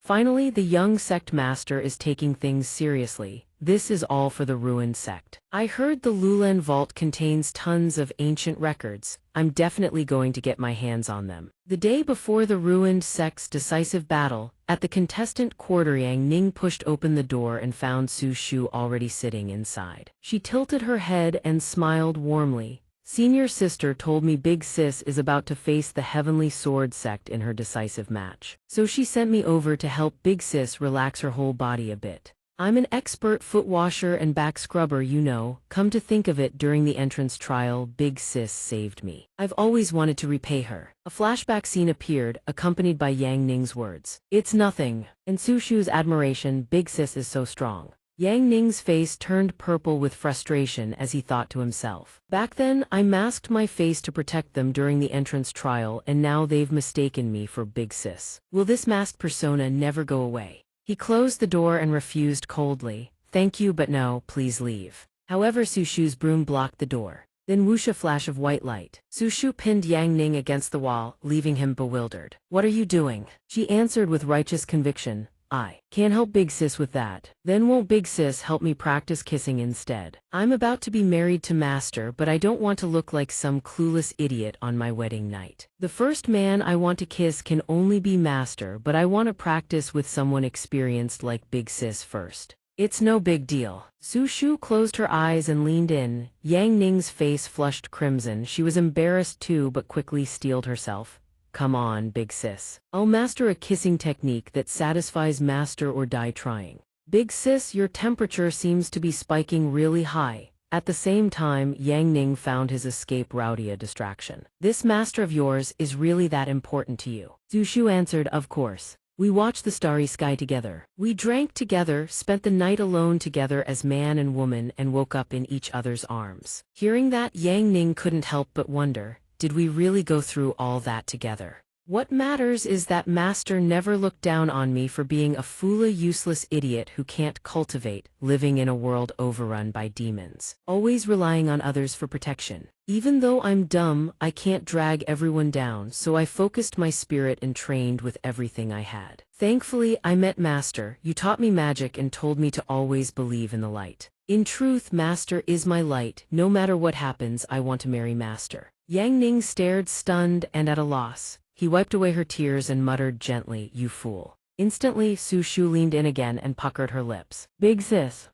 Finally, the young sect master is taking things seriously. This is all for the ruined sect. I heard the Lulan vault contains tons of ancient records. I'm definitely going to get my hands on them. The day before the ruined sect's decisive battle, at the contestant quarter, Yang Ning pushed open the door and found Su Shu already sitting inside. She tilted her head and smiled warmly. Senior sister told me Big Sis is about to face the Heavenly Sword sect in her decisive match. So she sent me over to help Big Sis relax her whole body a bit. I'm an expert foot washer and back scrubber, you know. Come to think of it, during the entrance trial, Big Sis saved me. I've always wanted to repay her. A flashback scene appeared, accompanied by Yang Ning's words. It's nothing. In Su Shu's admiration, Big Sis is so strong. Yang Ning's face turned purple with frustration as he thought to himself. Back then, I masked my face to protect them during the entrance trial, and now they've mistaken me for Big Sis. Will this masked persona never go away? He closed the door and refused coldly. Thank you, but no, please leave. However, Su Shu's broom blocked the door. Then whoosh, a flash of white light. Su Shu pinned Yang Ning against the wall, leaving him bewildered. What are you doing? She answered with righteous conviction. I can't help Big Sis with that. Then won't Big Sis help me practice kissing instead? I'm about to be married to Master, but I don't want to look like some clueless idiot on my wedding night. The first man I want to kiss can only be Master, but I want to practice with someone experienced like Big Sis first. It's no big deal. Su Shu closed her eyes and leaned in. Yang Ning's face flushed crimson. She was embarrassed too, but quickly steeled herself. Come on, Big Sis. I'll master a kissing technique that satisfies Master or die trying. Big Sis, your temperature seems to be spiking really high. At the same time, Yang Ning found his escape route a distraction. This master of yours is really that important to you? Su Shu answered, of course. We watched the starry sky together. We drank together, spent the night alone together as man and woman, and woke up in each other's arms. Hearing that, Yang Ning couldn't help but wonder. Did we really go through all that together? What matters is that Master never looked down on me for being a foolish, useless idiot who can't cultivate, living in a world overrun by demons, always relying on others for protection. Even though I'm dumb, I can't drag everyone down, so I focused my spirit and trained with everything I had. Thankfully, I met Master. You taught me magic and told me to always believe in the light. In truth, Master is my light. No matter what happens, I want to marry Master. Yang Ning stared, stunned and at a loss. He wiped away her tears and muttered gently, you fool. Instantly, Su Shu leaned in again and puckered her lips. Big Sis,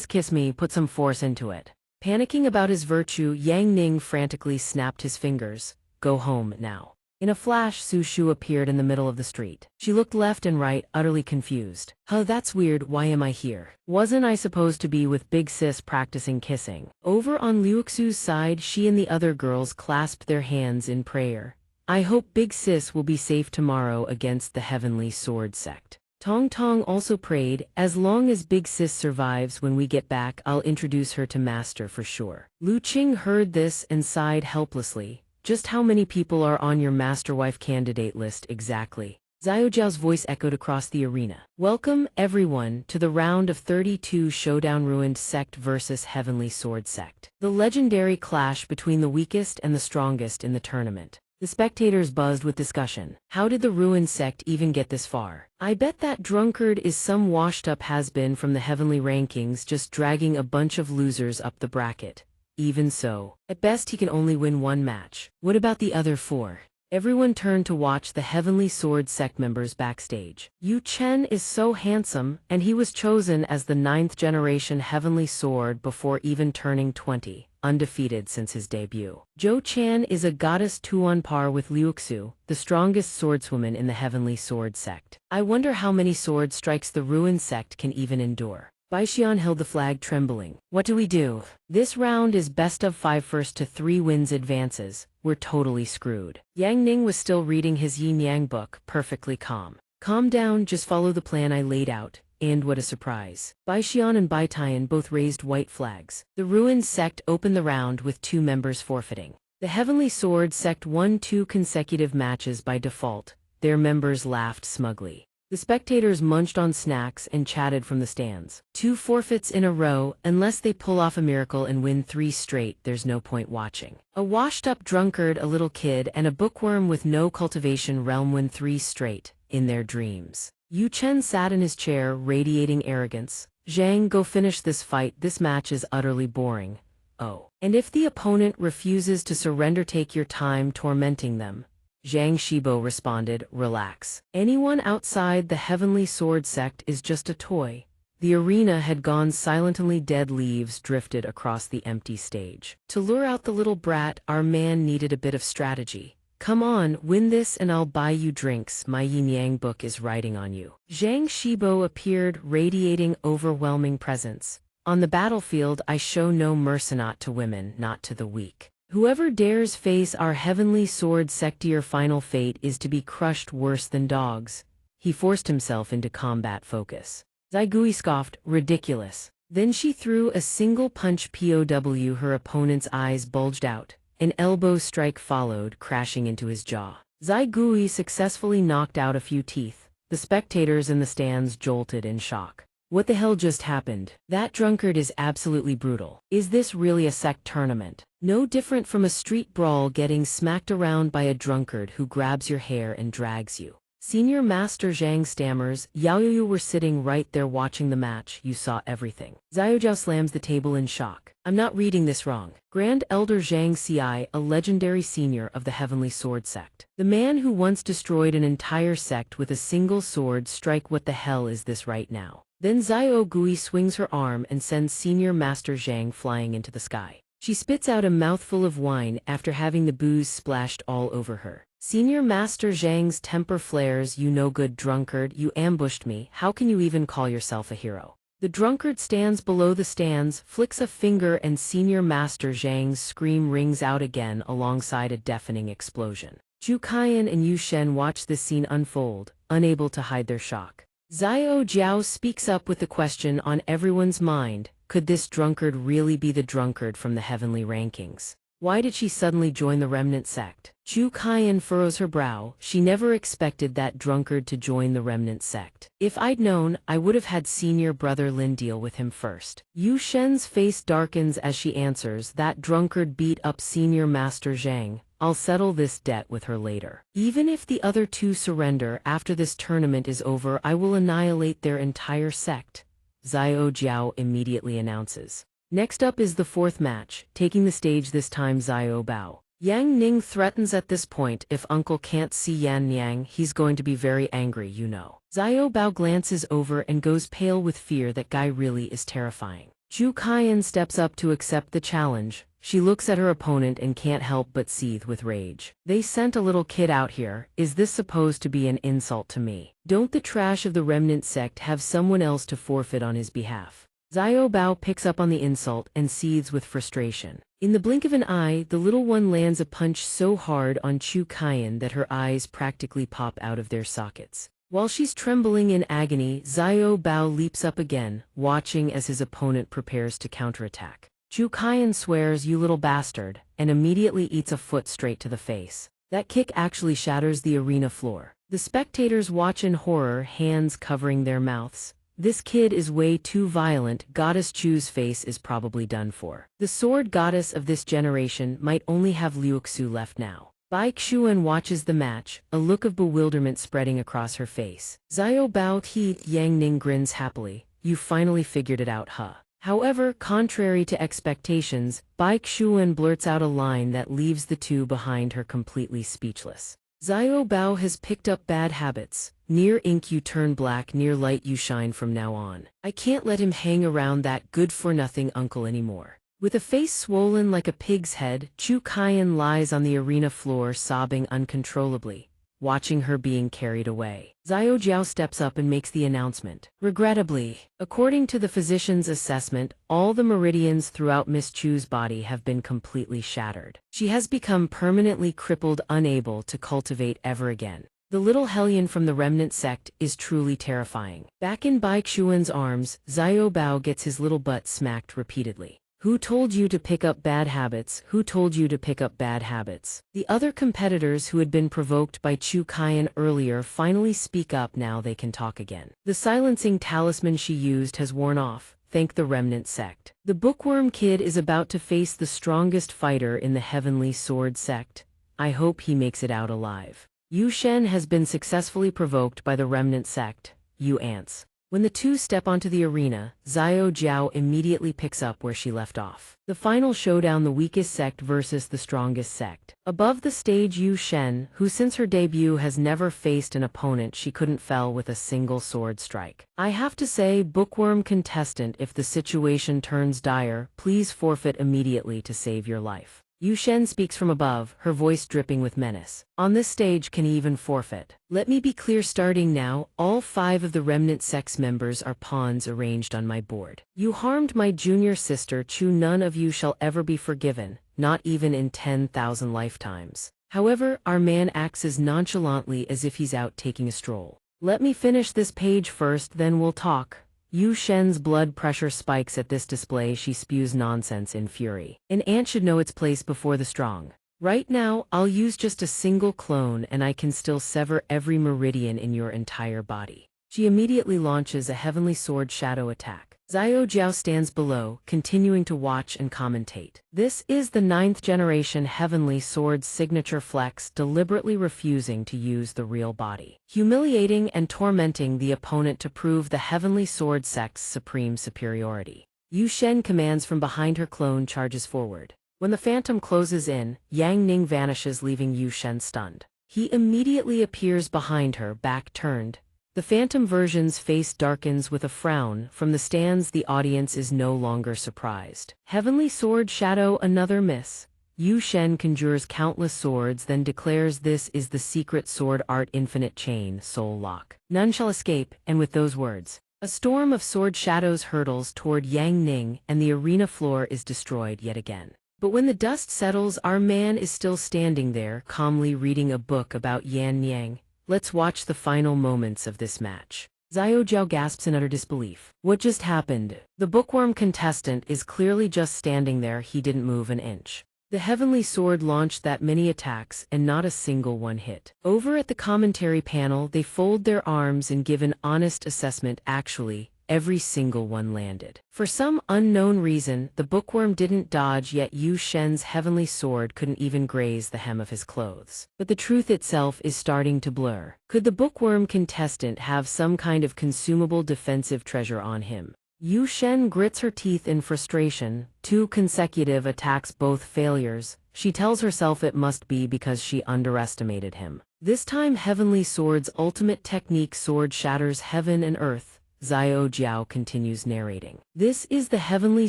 kiss me, put some force into it. Panicking about his virtue, Yang Ning frantically snapped his fingers. Go home now. In a flash, Su Shu appeared in the middle of the street. She looked left and right, utterly confused. Huh, that's weird, why am I here? Wasn't I supposed to be with Big Sis practicing kissing? Over on Liu Xu's side, she and the other girls clasped their hands in prayer. I hope Big Sis will be safe tomorrow against the Heavenly Sword sect. Tong Tong also prayed, as long as Big Sis survives when we get back, I'll introduce her to Master for sure. Lu Qing heard this and sighed helplessly. Just how many people are on your master wife candidate list exactly? Xiao Zhao's voice echoed across the arena. Welcome, everyone, to the round of 32 Showdown Ruined Sect vs. Heavenly Sword Sect. The legendary clash between the weakest and the strongest in the tournament. The spectators buzzed with discussion. How did the ruined sect even get this far? I bet that drunkard is some washed-up has-been from the heavenly rankings just dragging a bunch of losers up the bracket. Even so, at best he can only win one match. What about the other four? Everyone turned to watch the Heavenly Sword Sect members backstage. Yu Chen is so handsome, and he was chosen as the 9th generation Heavenly Sword before even turning 20, undefeated since his debut. Zhou Chan is a goddess too on par with Liu Xu, the strongest swordswoman in the Heavenly Sword Sect. I wonder how many sword strikes the ruined sect can even endure. Bai Xian held the flag trembling. What do we do? This round is best of 5 first to 3 wins advances. We're totally screwed. Yang Ning was still reading his yin-yang book, perfectly calm. Calm down, just follow the plan I laid out. And what a surprise. Bai Xian and Bai Tian both raised white flags. The ruined sect opened the round with 2 members forfeiting. The Heavenly Sword Sect won 2 consecutive matches by default. Their members laughed smugly. The spectators munched on snacks and chatted from the stands. 2 forfeits in a row, unless they pull off a miracle and win 3 straight, there's no point watching. A washed-up drunkard, a little kid, and a bookworm with no cultivation realm win 3 straight, in their dreams. Yu Chen sat in his chair, radiating arrogance. Zhang, go finish this fight, this match is utterly boring. Oh. And if the opponent refuses to surrender, take your time tormenting them. Zhang Shibo responded, relax. Anyone outside the Heavenly Sword Sect is just a toy. The arena had gone silently, dead leaves drifted across the empty stage. To lure out the little brat, our man needed a bit of strategy. Come on, win this and I'll buy you drinks, my yin-yang book is riding on you. Zhang Shibo appeared, radiating overwhelming presence. On the battlefield I show no mercy, not to women, not to the weak. Whoever dares face our Heavenly Sword Sect, your final fate is to be crushed worse than dogs. He forced himself into combat focus. Zai Gui scoffed, ridiculous. Then she threw a single punch. POW, her opponent's eyes bulged out. An elbow strike followed, crashing into his jaw. Zai Gui successfully knocked out a few teeth. The spectators in the stands jolted in shock. What the hell just happened? That drunkard is absolutely brutal. Is this really a sect tournament? No different from a street brawl, getting smacked around by a drunkard who grabs your hair and drags you. Senior Master Zhang stammers, Yaoyu were sitting right there watching the match, you saw everything. Xiaojiao slams the table in shock. I'm not reading this wrong. Grand Elder Zhang Ci, a legendary senior of the Heavenly Sword Sect. The man who once destroyed an entire sect with a single sword strike. What the hell is this right now? Then Zio Gui swings her arm and sends Senior Master Zhang flying into the sky. She spits out a mouthful of wine after having the booze splashed all over her. Senior Master Zhang's temper flares. You no good drunkard, you ambushed me, how can you even call yourself a hero? The drunkard stands below the stands, flicks a finger, and Senior Master Zhang's scream rings out again alongside a deafening explosion. Zhu Kaiyan and Yu Shen watch this scene unfold, unable to hide their shock. Zio Jiao speaks up with the question on everyone's mind, could this drunkard really be the drunkard from the heavenly rankings? Why did she suddenly join the remnant sect? Zhu Kaiyan furrows her brow, she never expected that drunkard to join the remnant sect. If I'd known, I would have had senior brother Lin deal with him first. Yu Shen's face darkens as she answers, that drunkard beat up Senior Master Zhang. I'll settle this debt with her later. Even if the other 2 surrender after this tournament is over, I will annihilate their entire sect. Zio Jiao immediately announces. Next up is the 4th match, taking the stage this time Zio Bao. Yang Ning threatens at this point, if uncle can't see Yan Yang, he's going to be very angry, you know. Zio Bao glances over and goes pale with fear. That guy really is terrifying. Zhu Kaiyan steps up to accept the challenge. She looks at her opponent and can't help but seethe with rage. They sent a little kid out here, is this supposed to be an insult to me? Don't the trash of the remnant sect have someone else to forfeit on his behalf? Zio Bao picks up on the insult and seethes with frustration. In the blink of an eye, the little one lands a punch so hard on Zhu Kaiyan that her eyes practically pop out of their sockets. While she's trembling in agony, Zio Bao leaps up again, watching as his opponent prepares to counterattack. Zhu Kaiyan swears, you little bastard, and immediately eats a foot straight to the face. That kick actually shatters the arena floor. The spectators watch in horror, hands covering their mouths. This kid is way too violent. Goddess Chu's face is probably done for. The sword goddess of this generation might only have Liu Xu left now. Bai Xuan watches the match, a look of bewilderment spreading across her face. Zio Bao He, Yang Ning grins happily. You finally figured it out, huh? However, contrary to expectations, Bai Xuan blurts out a line that leaves the two behind her completely speechless. Xiao Bao has picked up bad habits. Near ink you turn black, near light you shine from now on. I can't let him hang around that good-for-nothing uncle anymore. With a face swollen like a pig's head, Chu Kaiyan lies on the arena floor sobbing uncontrollably, watching her being carried away. Xiao Jiao steps up and makes the announcement. Regrettably, according to the physician's assessment, all the meridians throughout Miss Chu's body have been completely shattered. She has become permanently crippled, unable to cultivate ever again. The little hellion from the remnant sect is truly terrifying. Back in Bai Xuan's arms, Xiao Bao gets his little butt smacked repeatedly. Who told you to pick up bad habits? Who told you to pick up bad habits? The other competitors who had been provoked by Chu Kaiyan earlier finally speak up. Now they can talk again. The silencing talisman she used has worn off, thank the remnant sect. The bookworm kid is about to face the strongest fighter in the heavenly sword sect. I hope he makes it out alive. Yu Shen has been successfully provoked by the remnant sect, Yu Ants. When the two step onto the arena, Xiao Jiao immediately picks up where she left off. The final showdown, the weakest sect versus the strongest sect. Above the stage, Yu Shen, who since her debut has never faced an opponent she couldn't fell with a single sword strike. I have to say, bookworm contestant, if the situation turns dire, please forfeit immediately to save your life. Yu Shen speaks from above, her voice dripping with menace. On this stage, can he even forfeit? Let me be clear starting now, all 5 of the remnant sect's members are pawns arranged on my board. You harmed my junior sister Chu, none of you shall ever be forgiven, not even in 10,000 lifetimes. However, our man acts as nonchalantly as if he's out taking a stroll. Let me finish this page first, then we'll talk. Yu Shen's blood pressure spikes at this display. She spews nonsense in fury. An ant should know its place before the strong. Right now, I'll use just a single clone and I can still sever every meridian in your entire body. She immediately launches a heavenly sword shadow attack. Xiao Jiao stands below, continuing to watch and commentate. This is the 9th generation heavenly sword's signature flex, deliberately refusing to use the real body, humiliating and tormenting the opponent to prove the heavenly sword sect's supreme superiority. Yu Shen commands from behind her, clone charges forward. When the phantom closes in, Yang Ning vanishes, leaving Yu Shen stunned. He immediately appears behind her, back turned. The phantom version's face darkens with a frown. From the stands, the audience is no longer surprised. Heavenly sword shadow, another miss. Yu Shen conjures countless swords, then declares this is the secret sword art, infinite chain, soul lock. None shall escape, and with those words, a storm of sword shadows hurtles toward Yang Ning, and the arena floor is destroyed yet again. But when the dust settles, our man is still standing there, calmly reading a book about Yan Yang. Let's watch the final moments of this match. Xiao Jiao gasps in utter disbelief. What just happened? The bookworm contestant is clearly just standing there. He didn't move an inch. The heavenly sword launched that many attacks and not a single one hit. Over at the commentary panel, they fold their arms and give an honest assessment. Actually, every single one landed. For some unknown reason, the bookworm didn't dodge, yet Yu Shen's heavenly sword couldn't even graze the hem of his clothes. But the truth itself is starting to blur. Could the bookworm contestant have some kind of consumable defensive treasure on him? Yu Shen grits her teeth in frustration. 2 consecutive attacks, both failures. She tells herself it must be because she underestimated him. This time, heavenly sword's ultimate technique, sword shatters heaven and earth. Xiao Jiao continues narrating. This is the heavenly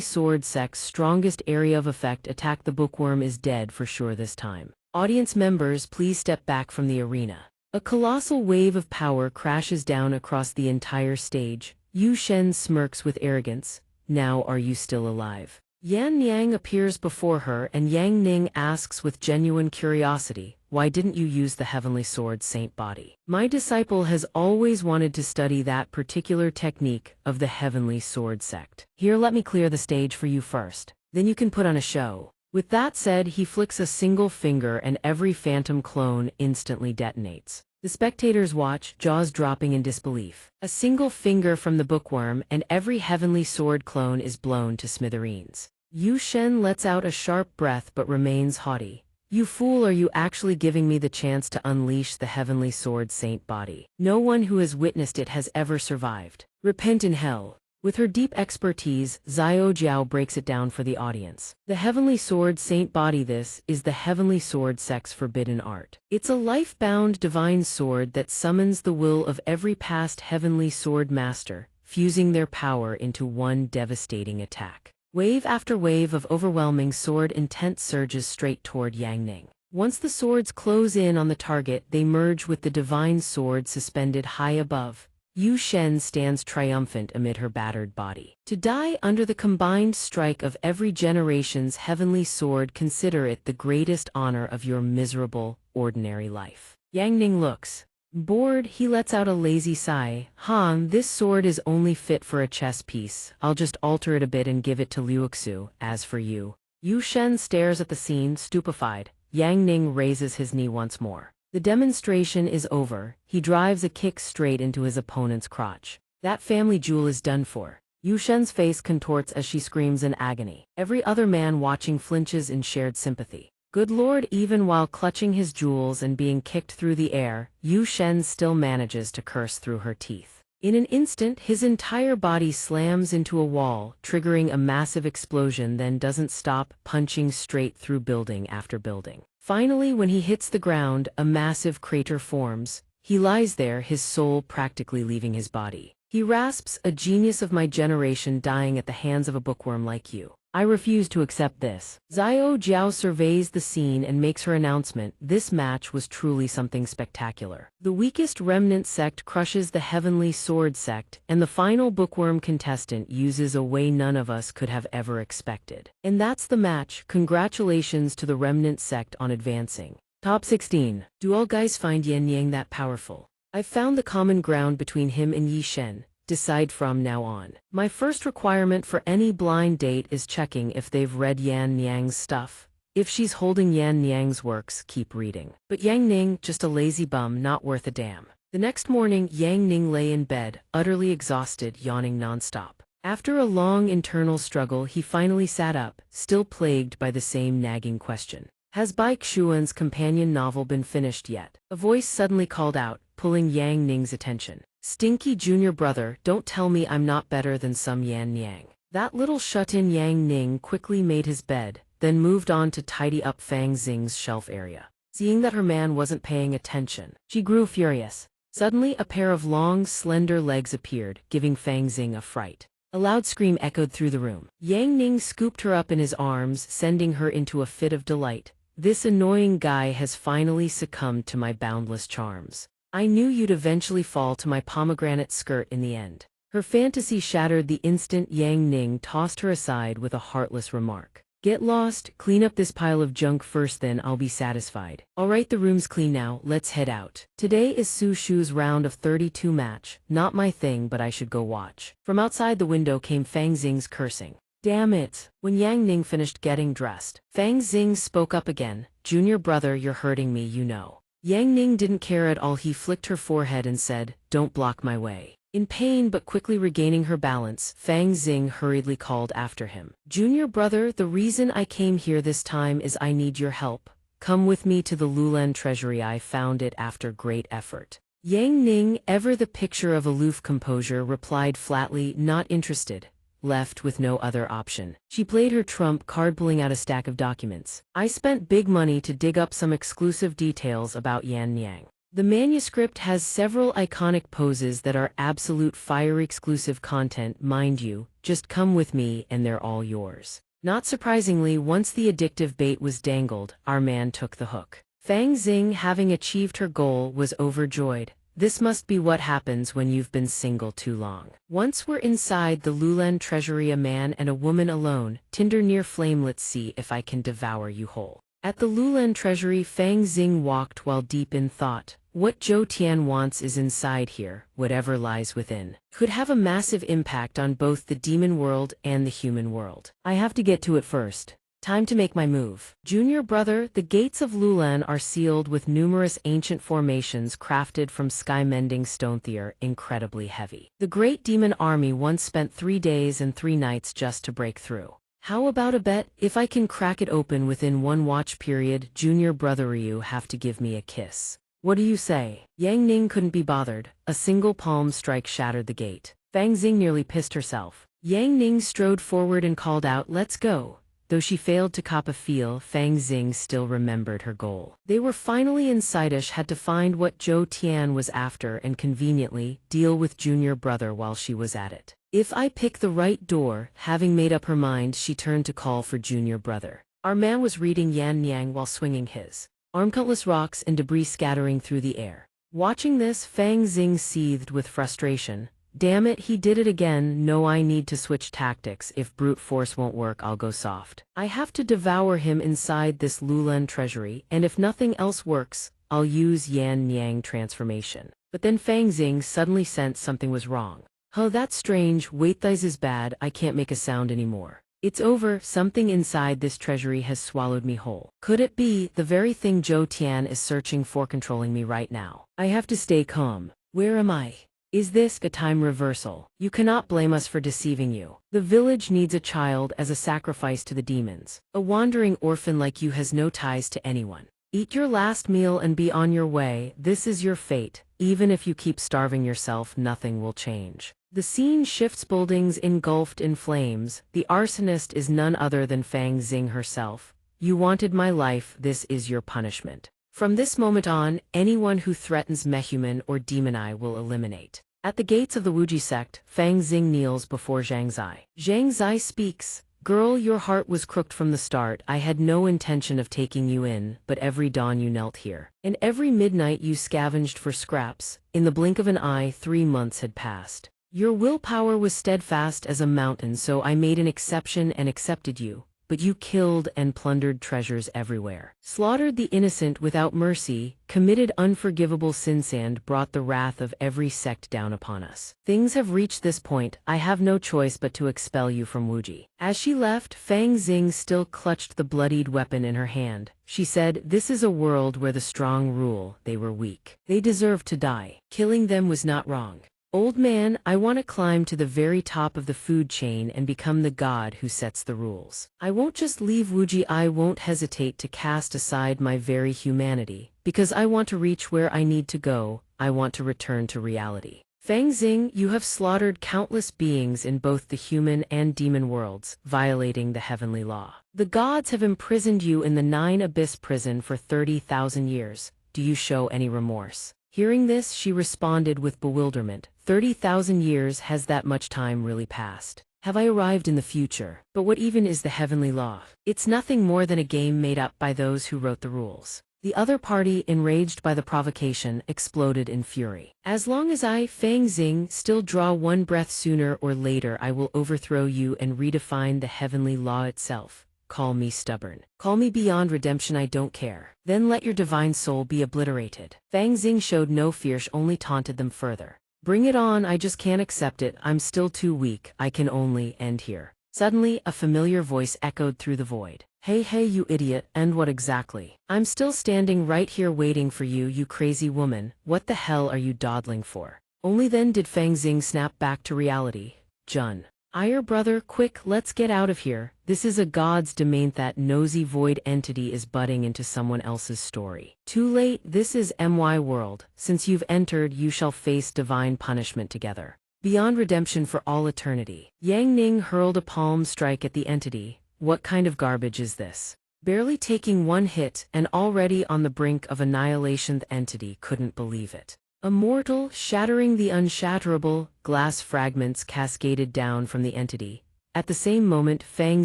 sword sect's strongest area of effect. Attack. The bookworm is dead for sure this time. Audience members, please step back from the arena. A colossal wave of power crashes down across the entire stage. Yu Shen smirks with arrogance. Now are you still alive? Yan Yang appears before her, and Yang Ning asks with genuine curiosity, why didn't you use the heavenly sword saint body? My disciple has always wanted to study that particular technique of the heavenly sword sect. Here, let me clear the stage for you first. Then you can put on a show. With that said, he flicks a single finger and every phantom clone instantly detonates. The spectators watch, jaws dropping in disbelief. A single finger from the bookworm and every heavenly sword clone is blown to smithereens. Yu Shen lets out a sharp breath but remains haughty. You fool, are you actually giving me the chance to unleash the heavenly sword saint body? No one who has witnessed it has ever survived. Repent in hell. With her deep expertise, Xiao Jiao breaks it down for the audience. The Heavenly Sword Saint body. This is the Heavenly Sword Sect's forbidden art. It's a life-bound divine sword that summons the will of every past Heavenly Sword Master, fusing their power into one devastating attack. Wave after wave of overwhelming sword intent surges straight toward Yang Ning. Once the swords close in on the target, they merge with the divine sword suspended high above. Yu Shen stands triumphant amid her battered body. To die under the combined strike of every generation's heavenly sword, consider it the greatest honor of your miserable, ordinary life. Yang Ning looks bored. He lets out a lazy sigh. This sword is only fit for a chess piece. I'll just alter it a bit and give it to Liuxu. As for you. Yu Shen stares at the scene, stupefied. Yang Ning raises his knee once more. The demonstration is over. He drives a kick straight into his opponent's crotch. That family jewel is done for. Yu Shen's face contorts as she screams in agony. Every other man watching flinches in shared sympathy. Good Lord, even while clutching his jewels and being kicked through the air, Yu Shen still manages to curse through her teeth. In an instant, his entire body slams into a wall, triggering a massive explosion, then doesn't stop, punching straight through building after building. Finally, when he hits the ground, a massive crater forms. He lies there, his soul practically leaving his body. He rasps, "A genius of my generation dying at the hands of a bookworm like you. I refuse to accept this." Xiao Jiao surveys the scene and makes her announcement. This match was truly something spectacular. The weakest remnant sect crushes the Heavenly Sword Sect, and the final bookworm contestant uses a way none of us could have ever expected. And that's the match. Congratulations to the remnant sect on advancing. Top 16. Do all guys find Yan Yang that powerful? I've found the common ground between him and Yi Shen. Decide from now on. My first requirement for any blind date is checking if they've read Yan Nyang's stuff. If she's holding Yan Nyang's works, keep reading. But Yang Ning, just a lazy bum, not worth a damn. The next morning, Yang Ning lay in bed, utterly exhausted, yawning nonstop. After a long internal struggle, he finally sat up, still plagued by the same nagging question. Has Bai Xuan's companion novel been finished yet? A voice suddenly called out, pulling Yang Ning's attention. Stinky junior brother, don't tell me I'm not better than some Yan Yang. That little shut-in Yang Ning quickly made his bed, then moved on to tidy up Fang Xing's shelf area. Seeing that her man wasn't paying attention, she grew furious. Suddenly, a pair of long, slender legs appeared, giving Fang Xing a fright. A loud scream echoed through the room. Yang Ning scooped her up in his arms, sending her into a fit of delight. This annoying guy has finally succumbed to my boundless charms. I knew you'd eventually fall to my pomegranate skirt in the end. Her fantasy shattered the instant Yang Ning tossed her aside with a heartless remark. Get lost, clean up this pile of junk first, then I'll be satisfied. Alright, the room's clean now, let's head out. Today is Su Shu's round of 32 match. Not my thing, but I should go watch. From outside the window came Fang Xing's cursing. Damn it. When Yang Ning finished getting dressed, Fang Xing spoke up again. Junior brother, you're hurting me, you know. Yang Ning didn't care at all. He flicked her forehead and said, don't block my way. In pain but quickly regaining her balance, Fang Xing hurriedly called after him. Junior brother, the reason I came here this time is I need your help. Come with me to the Lulan treasury. I found it after great effort. Yang Ning, ever the picture of aloof composure, replied flatly, not interested. Left with no other option. She played her trump card, pulling out a stack of documents. I spent big money to dig up some exclusive details about Yan Yang. The manuscript has several iconic poses that are absolute fire exclusive content, mind you. Just come with me and they're all yours. Not surprisingly, once the addictive bait was dangled, our man took the hook. Fang Xing, having achieved her goal, was overjoyed. This must be what happens when you've been single too long. Once we're inside the Lulan treasury, a man and a woman alone, tinder near flame, let's see if I can devour you whole. At the Lulan treasury, Fang Xing walked while deep in thought. What Zhou Tian wants is inside here. Whatever lies within could have a massive impact on both the demon world and the human world. I have to get to it first. Time to make my move. Junior brother, the gates of Lulan are sealed with numerous ancient formations crafted from sky-mending stone. They're incredibly heavy. The great demon army once spent 3 days and 3 nights just to break through. How about a bet? If I can crack it open within 1 watch period, junior brother, you have to give me a kiss. What do you say? Yang Ning couldn't be bothered. A single palm strike shattered the gate. Fang Xing nearly pissed herself. Yang Ning strode forward and called out, "Let's go." Though she failed to cop a feel, Fang Xing still remembered her goal. They were finally inside. Had to find what Zhou Tian was after and conveniently deal with junior brother while she was at it. If I pick the right door, having made up her mind, she turned to call for junior brother. Our man was reading Yan Niang while swinging his arm, countless rocks and debris scattering through the air. Watching this, Fang Xing seethed with frustration. Damn it, he did it again. No, I need to switch tactics. If brute force won't work, I'll go soft. I have to devour him inside this Lulan treasury, and if nothing else works, I'll use Yan Niang transformation. But then Fang Xing suddenly sensed something was wrong. Oh, that's strange. Wait, this is bad. I can't make a sound anymore. It's over. Something inside this treasury has swallowed me whole. Could it be the very thing Zhou Tian is searching for, controlling me right now? I have to stay calm. Where am I? Is this a time reversal? You cannot blame us for deceiving you. The village needs a child as a sacrifice to the demons. A wandering orphan like you has no ties to anyone. Eat your last meal and be on your way. This is your fate. Even if you keep starving yourself, nothing will change. The scene shifts. Buildings engulfed in flames. The arsonist is none other than Fang Xing herself. You wanted my life. This is your punishment. From this moment on, anyone who threatens Mehuman or demon I will eliminate. At the gates of the Wuji sect, Fang Xing kneels before xianxia. Xianxia speaks. Girl, your heart was crooked from the start. I had no intention of taking you in, but every dawn you knelt here. And every midnight you scavenged for scraps. In the blink of an eye, 3 months had passed. Your willpower was steadfast as a mountain, so I made an exception and accepted you. But you killed and plundered treasures everywhere, slaughtered the innocent without mercy, committed unforgivable sins and brought the wrath of every sect down upon us. Things have reached this point. I have no choice but to expel you from Wuji. As she left, Fang Xing still clutched the bloodied weapon in her hand. She said, "This is a world where the strong rule. They were weak. They deserved to die. Killing them was not wrong. Old man, I want to climb to the very top of the food chain and become the god who sets the rules. I won't just leave Wuji. I won't hesitate to cast aside my very humanity, because I want to reach where I need to go. I want to return to reality." Fang Xing, you have slaughtered countless beings in both the human and demon worlds, violating the heavenly law. The gods have imprisoned you in the 9 Abyss prison for 30,000 years. Do you show any remorse? Hearing this, she responded with bewilderment. 30,000 years, has that much time really passed? Have I arrived in the future? But what even is the heavenly law? It's nothing more than a game made up by those who wrote the rules. The other party, enraged by the provocation, exploded in fury. As long as I, Fang Xing, still draw one breath, sooner or later I will overthrow you and redefine the heavenly law itself. Call me stubborn. Call me beyond redemption, I don't care. Then let your divine soul be obliterated. Fang Xing showed no fear, she only taunted them further. Bring it on, I just can't accept it. I'm still too weak. I can only end here. Suddenly, a familiar voice echoed through the void. Hey, you idiot, and what exactly? I'm still standing right here waiting for you, you crazy woman. What the hell are you dawdling for? Only then did Fang Xing snap back to reality. Jun. Ire brother, quick, let's get out of here. This is a god's domain. That nosy void entity is butting into someone else's story. Too late, this is my world. Since you've entered, you shall face divine punishment together. Beyond redemption for all eternity. Yang Ning hurled a palm strike at the entity. What kind of garbage is this? Barely taking one hit and already on the brink of annihilation, the entity couldn't believe it. Immortal, shattering the unshatterable, glass fragments cascaded down from the entity. At the same moment, Fang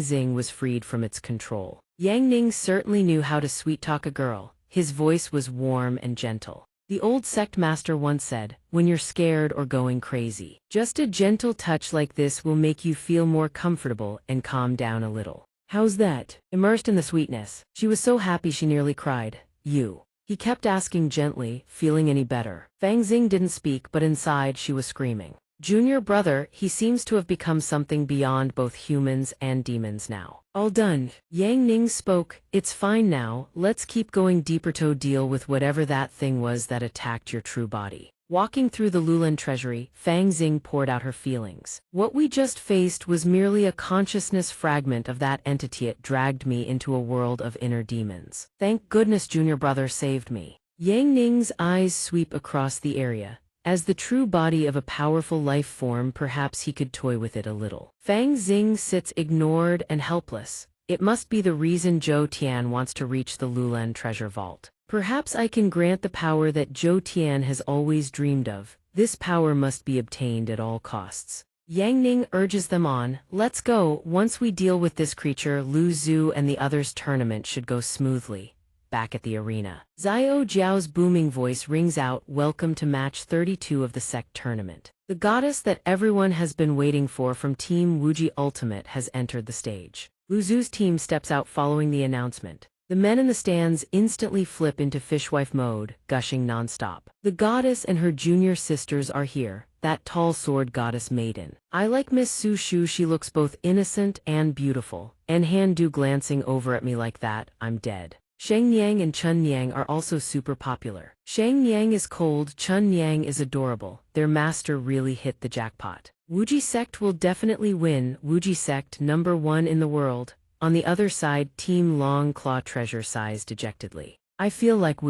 Xing was freed from its control. Yang Ning certainly knew how to sweet-talk a girl. His voice was warm and gentle. The old sect master once said, "When you're scared or going crazy, just a gentle touch like this will make you feel more comfortable and calm down a little." How's that? Immersed in the sweetness, she was so happy she nearly cried. You. He kept asking gently, feeling any better. Fang Xing didn't speak, but inside she was screaming. Junior brother, he seems to have become something beyond both humans and demons now. All done. Yang Ning spoke. It's fine now, let's keep going deeper to deal with whatever that thing was that attacked your true body. Walking through the Lulan treasury, Fang Xing poured out her feelings. What we just faced was merely a consciousness fragment of that entity. It dragged me into a world of inner demons. Thank goodness junior brother saved me. Yang Ning's eyes sweep across the area. As the true body of a powerful life form, perhaps he could toy with it a little. Fang Xing sits ignored and helpless. It must be the reason Zhou Tian wants to reach the Lulan treasure vault. Perhaps I can grant the power that Zhou Tian has always dreamed of. This power must be obtained at all costs. Yang Ning urges them on. Let's go. Once we deal with this creature, Lu Zhu and the others' tournament should go smoothly. Back at the arena, Xiao Jiao's booming voice rings out, welcome to match 32 of the Sect tournament. The goddess that everyone has been waiting for from Team Wuji Ultimate has entered the stage. Lu Zhu's team steps out following the announcement. The men in the stands instantly flip into fishwife mode, gushing non-stop. The goddess and her junior sisters are here, that tall sword goddess maiden. I like Miss Su Shu, she looks both innocent and beautiful. And Han Du glancing over at me like that, I'm dead. Shang Niang and Chun Niang are also super popular. Shang Niang is cold, Chun Niang is adorable. Their master really hit the jackpot. Wuji Sect will definitely win. Wuji Sect #1 in the world. On the other side, Team Long Claw Treasure sighs dejectedly. I feel like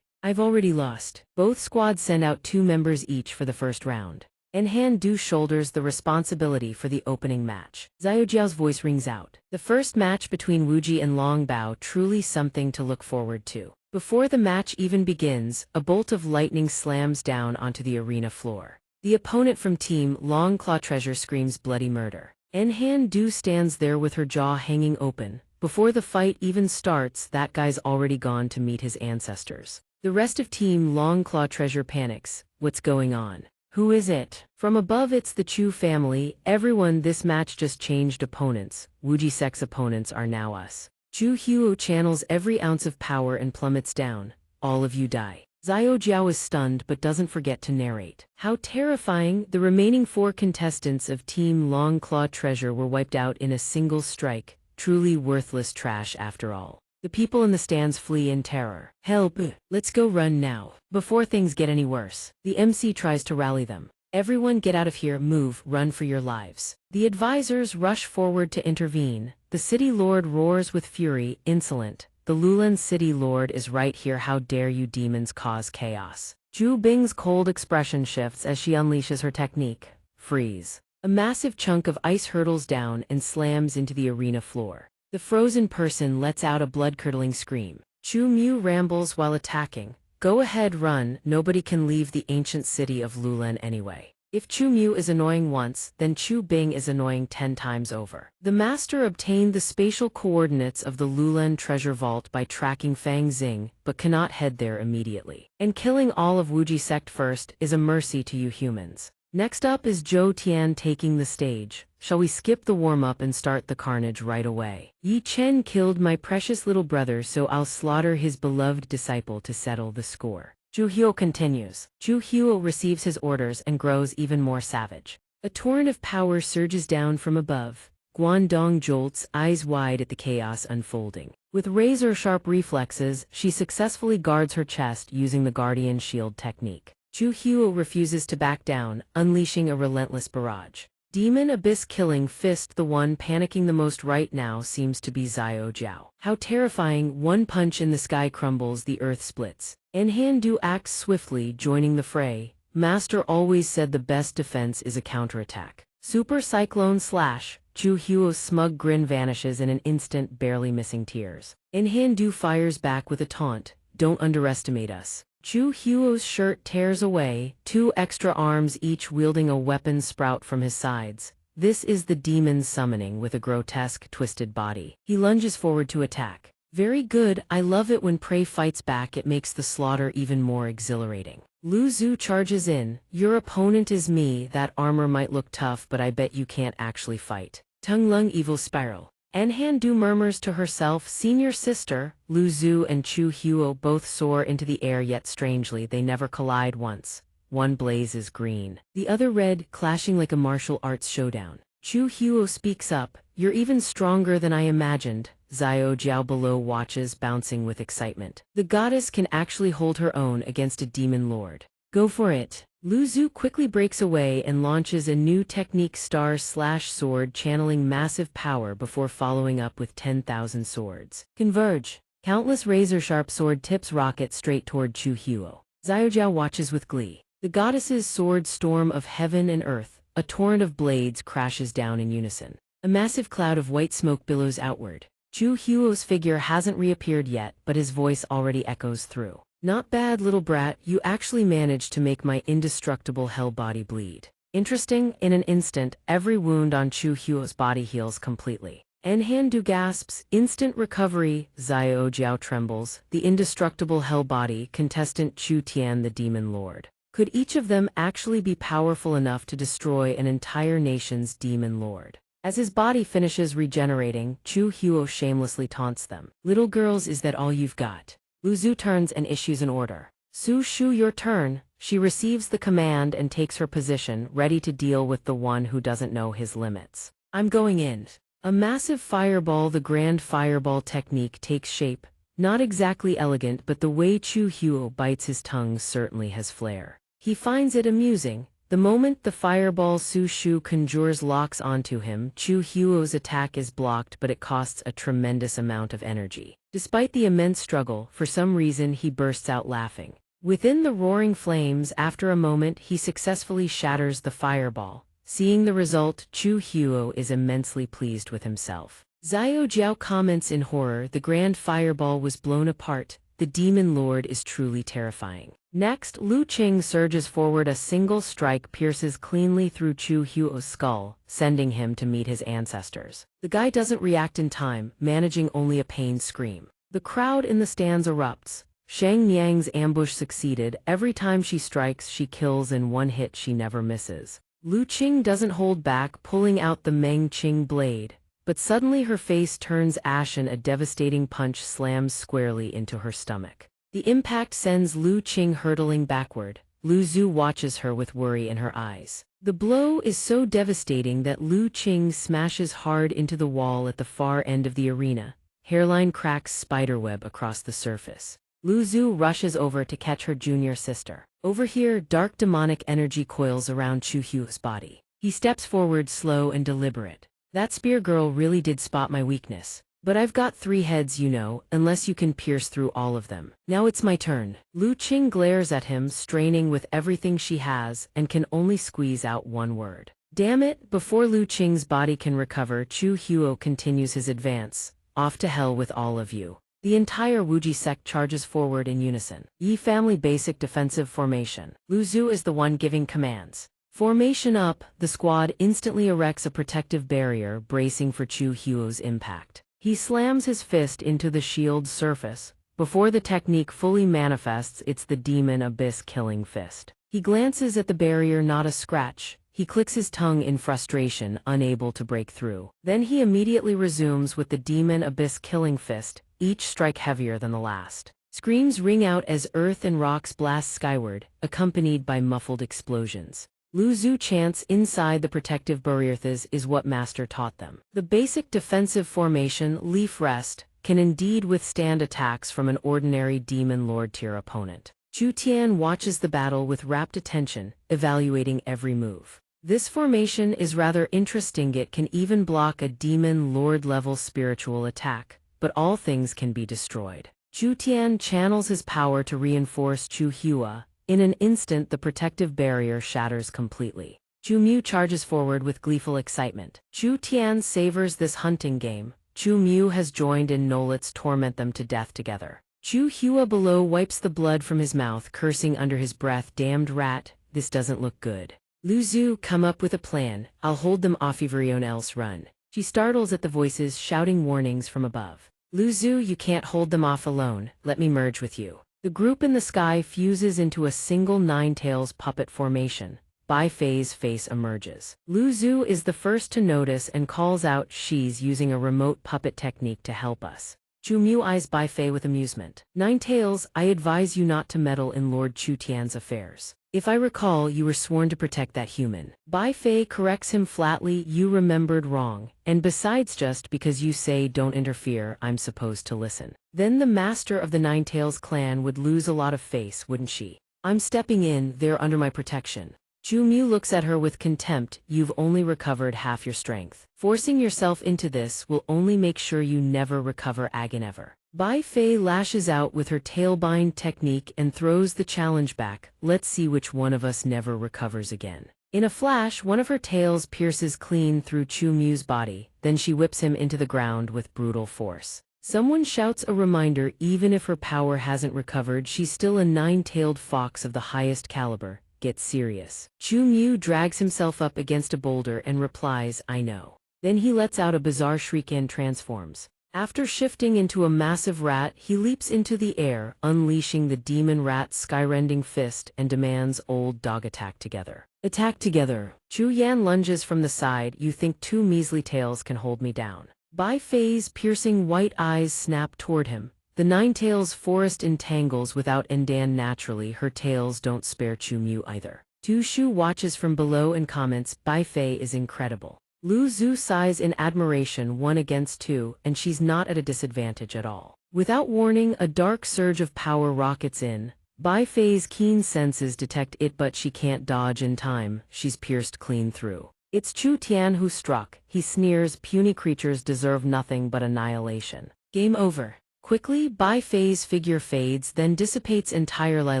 I've already lost. Both squads send out 2 members each for the first round. And Han Du shoulders the responsibility for the opening match. Xiao Jiao's voice rings out. The first match between Wuji and Long Bao, truly something to look forward to. Before the match even begins, a bolt of lightning slams down onto the arena floor. The opponent from Team Long Claw Treasure screams bloody murder. And Han Du stands there with her jaw hanging open. Before the fight even starts, that guy's already gone to meet his ancestors. The rest of Team Long Claw Treasure panics. What's going on? Who is it? From above, it's the Chu family. Everyone, this match just changed opponents. Wuji Sect's opponents are now us. Chu Huo channels every ounce of power and plummets down. All of you die. Xiao Jiao is stunned but doesn't forget to narrate. How terrifying! The remaining 4 contestants of Team Long Claw Treasure were wiped out in a single strike. Truly worthless trash after all. The people in the stands flee in terror. Help! Let's go run now, before things get any worse. The MC tries to rally them. Everyone get out of here, move, run for your lives. The advisors rush forward to intervene. The city lord roars with fury, insolent. The Lulan city lord is right here, how dare you demons cause chaos. Zhu Bing's cold expression shifts as she unleashes her technique. Freeze. A massive chunk of ice hurtles down and slams into the arena floor. The frozen person lets out a blood-curdling scream. Chu Mu rambles while attacking. Go ahead, run, nobody can leave the ancient city of Lulan anyway. If Chu Mu is annoying once, then Chu Bing is annoying 10 times over. The master obtained the spatial coordinates of the Lulan treasure vault by tracking Fang Xing, but cannot head there immediately. And killing all of Wuji Sect first is a mercy to you humans. Next up is Zhou Tian taking the stage. Shall we skip the warm-up and start the carnage right away? Yi Chen killed my precious little brother, so I'll slaughter his beloved disciple to settle the score. Zhu Huo continues. Zhu Huo receives his orders and grows even more savage. A torrent of power surges down from above. Guangdong jolts, eyes wide at the chaos unfolding. With razor-sharp reflexes, she successfully guards her chest using the Guardian Shield technique. Zhu Huo refuses to back down, unleashing a relentless barrage. Demon Abyss killing fist. The one panicking the most right now seems to be Xiao Jiao. How terrifying! One punch in the sky crumbles, the earth splits. And Han Du acts swiftly, joining the fray. Master always said the best defense is a counterattack. Super Cyclone Slash. Zhu Huo's smug grin vanishes in an instant, barely missing tears. And Han Du fires back with a taunt. Don't underestimate us. Zhu Huo's shirt tears away, 2 extra arms each wielding a weapon sprout from his sides. This is the demon's summoning with a grotesque, twisted body. He lunges forward to attack. Very good, I love it when prey fights back, it makes the slaughter even more exhilarating. Lu Zhu charges in. Your opponent is me, that armor might look tough but I bet you can't actually fight. Tung Lung Evil Spiral. And Han Du murmurs to herself, senior sister. Lu Zhu and Chu Huo both soar into the air, yet strangely they never collide once. One blazes green, the other red, clashing like a martial arts showdown. Chu Huo speaks up, you're even stronger than I imagined. Xiao Jiao below watches, bouncing with excitement. The goddess can actually hold her own against a demon lord. Go for it. Lu Zhu quickly breaks away and launches a new technique, Star/Sword, channeling massive power before following up with 10,000 swords. Converge. Countless razor-sharp sword tips rocket straight toward Chu Huo. Xiao Jiao watches with glee. The goddess's sword storm of heaven and earth, a torrent of blades crashes down in unison. A massive cloud of white smoke billows outward. Chu Huo's figure hasn't reappeared yet, but his voice already echoes through. Not bad, little brat, you actually managed to make my indestructible hell body bleed. Interesting, in an instant, every wound on Chu Huo's body heals completely. Enhandu gasps, instant recovery, Xiao Jiao trembles, the indestructible hell body, contestant Chu Tian the demon lord. Could each of them actually be powerful enough to destroy an entire nation's demon lord? As his body finishes regenerating, Chu Huo shamelessly taunts them. Little girls, is that all you've got? Lu Zhu turns and issues an order. Su Shu, your turn. She receives the command and takes her position, ready to deal with the one who doesn't know his limits. I'm going in. A massive fireball, the grand fireball technique, takes shape. Not exactly elegant, but the way Chu Huo bites his tongue certainly has flair. He finds it amusing. The moment the fireball Su Shu conjures locks onto him, Chu Huo's attack is blocked, but it costs a tremendous amount of energy. Despite the immense struggle, for some reason he bursts out laughing. Within the roaring flames, after a moment, he successfully shatters the fireball. Seeing the result, Chu Huo is immensely pleased with himself. Xiao Jiao comments in horror, the grand fireball was blown apart. The demon lord is truly terrifying. Next, Lu Qing surges forward. A single strike pierces cleanly through Chu Huo's skull, sending him to meet his ancestors. The guy doesn't react in time, managing only a pained scream. The crowd in the stands erupts. Shang Niang's ambush succeeded. Every time she strikes, she kills. In one hit, she never misses. Lu Qing doesn't hold back, pulling out the Meng Qing blade. But suddenly her face turns ashen. A devastating punch slams squarely into her stomach. The impact sends Lu Qing hurtling backward. Lu Zhu watches her with worry in her eyes. The blow is so devastating that Lu Qing smashes hard into the wall at the far end of the arena. Hairline cracks spiderweb across the surface. Lu Zhu rushes over to catch her junior sister. Over here, dark demonic energy coils around Chu Huo's body. He steps forward, slow and deliberate. That spear girl really did spot my weakness. But I've got 3 heads, you know, unless you can pierce through all of them. Now it's my turn. Lu Qing glares at him, straining with everything she has, and can only squeeze out one word. Damn it! Before Lu Qing's body can recover, Chu Huo continues his advance. Off to hell with all of you. The entire Wuji sect charges forward in unison. Yi family basic defensive formation. Lu Zhu is the one giving commands. Formation up, the squad instantly erects a protective barrier, bracing for Chu Huo's impact. He slams his fist into the shield's surface. Before the technique fully manifests, it's the demon abyss killing fist. He glances at the barrier, not a scratch. He clicks his tongue in frustration, unable to break through. Then he immediately resumes with the demon abyss killing fist, each strike heavier than the last. Screams ring out as earth and rocks blast skyward, accompanied by muffled explosions. Lu Zhu chants inside the protective barrier. This is what Master taught them. The basic defensive formation, leaf rest, can indeed withstand attacks from an ordinary demon lord tier opponent. Chu Tian watches the battle with rapt attention, evaluating every move. This formation is rather interesting. It can even block a demon lord level spiritual attack, but all things can be destroyed. Chu Tian channels his power to reinforce Chu Hua. In an instant, the protective barrier shatters completely. Chu Mu charges forward with gleeful excitement. Chu Tian savors this hunting game. Chu Mu has joined in. No, let's torment them to death together. Chu Hua below wipes the blood from his mouth, cursing under his breath, damned rat, this doesn't look good. Lu Zhu, come up with a plan. I'll hold them off, everyone else run. She startles at the voices shouting warnings from above. Lu Zhu, you can't hold them off alone, let me merge with you. The group in the sky fuses into a single nine-tails puppet formation. Bai Fei's face emerges. Lu Zhu is the first to notice and calls out, she's using a remote puppet technique to help us. Chu Mu eyes Bai Fei with amusement. Nine-tails, I advise you not to meddle in Lord Chu Tian's affairs. If I recall, you were sworn to protect that human. Bai Fei corrects him flatly, you remembered wrong, and besides, just because you say don't interfere, I'm supposed to listen. Then the master of the Nine-Tails clan would lose a lot of face, wouldn't she? I'm stepping in, they're under my protection. Chu Mu looks at her with contempt. You've only recovered half your strength. Forcing yourself into this will only make sure you never recover again ever. Bai Fei lashes out with her tailbind technique and throws the challenge back. Let's see which one of us never recovers again. In a flash, one of her tails pierces clean through Chu Mu's body, then she whips him into the ground with brutal force. Someone shouts a reminder. Even if her power hasn't recovered, she's still a nine-tailed fox of the highest caliber. Get serious. Chu Mu drags himself up against a boulder and replies, I know. Then he lets out a bizarre shriek and transforms. After shifting into a massive rat, he leaps into the air, unleashing the demon rat's skyrending fist and demands old dog attack together. Attack together. Chu Yan lunges from the side. You think two measly tails can hold me down? Bai Fei's piercing white eyes snap toward him. The nine tails forest entangles without endan naturally. Her tails don't spare Chu Mu either. Tu Shu watches from below and comments, Bai Fei is incredible. Lu Zhu sighs in admiration. 1 against 2, and she's not at a disadvantage at all. Without warning, a dark surge of power rockets in. Bai Fei's keen senses detect it, but she can't dodge in time. She's pierced clean through. It's Chu Tian who struck. He sneers, puny creatures deserve nothing but annihilation. Game over. Quickly, Bai Fei's figure fades, then dissipates entirely,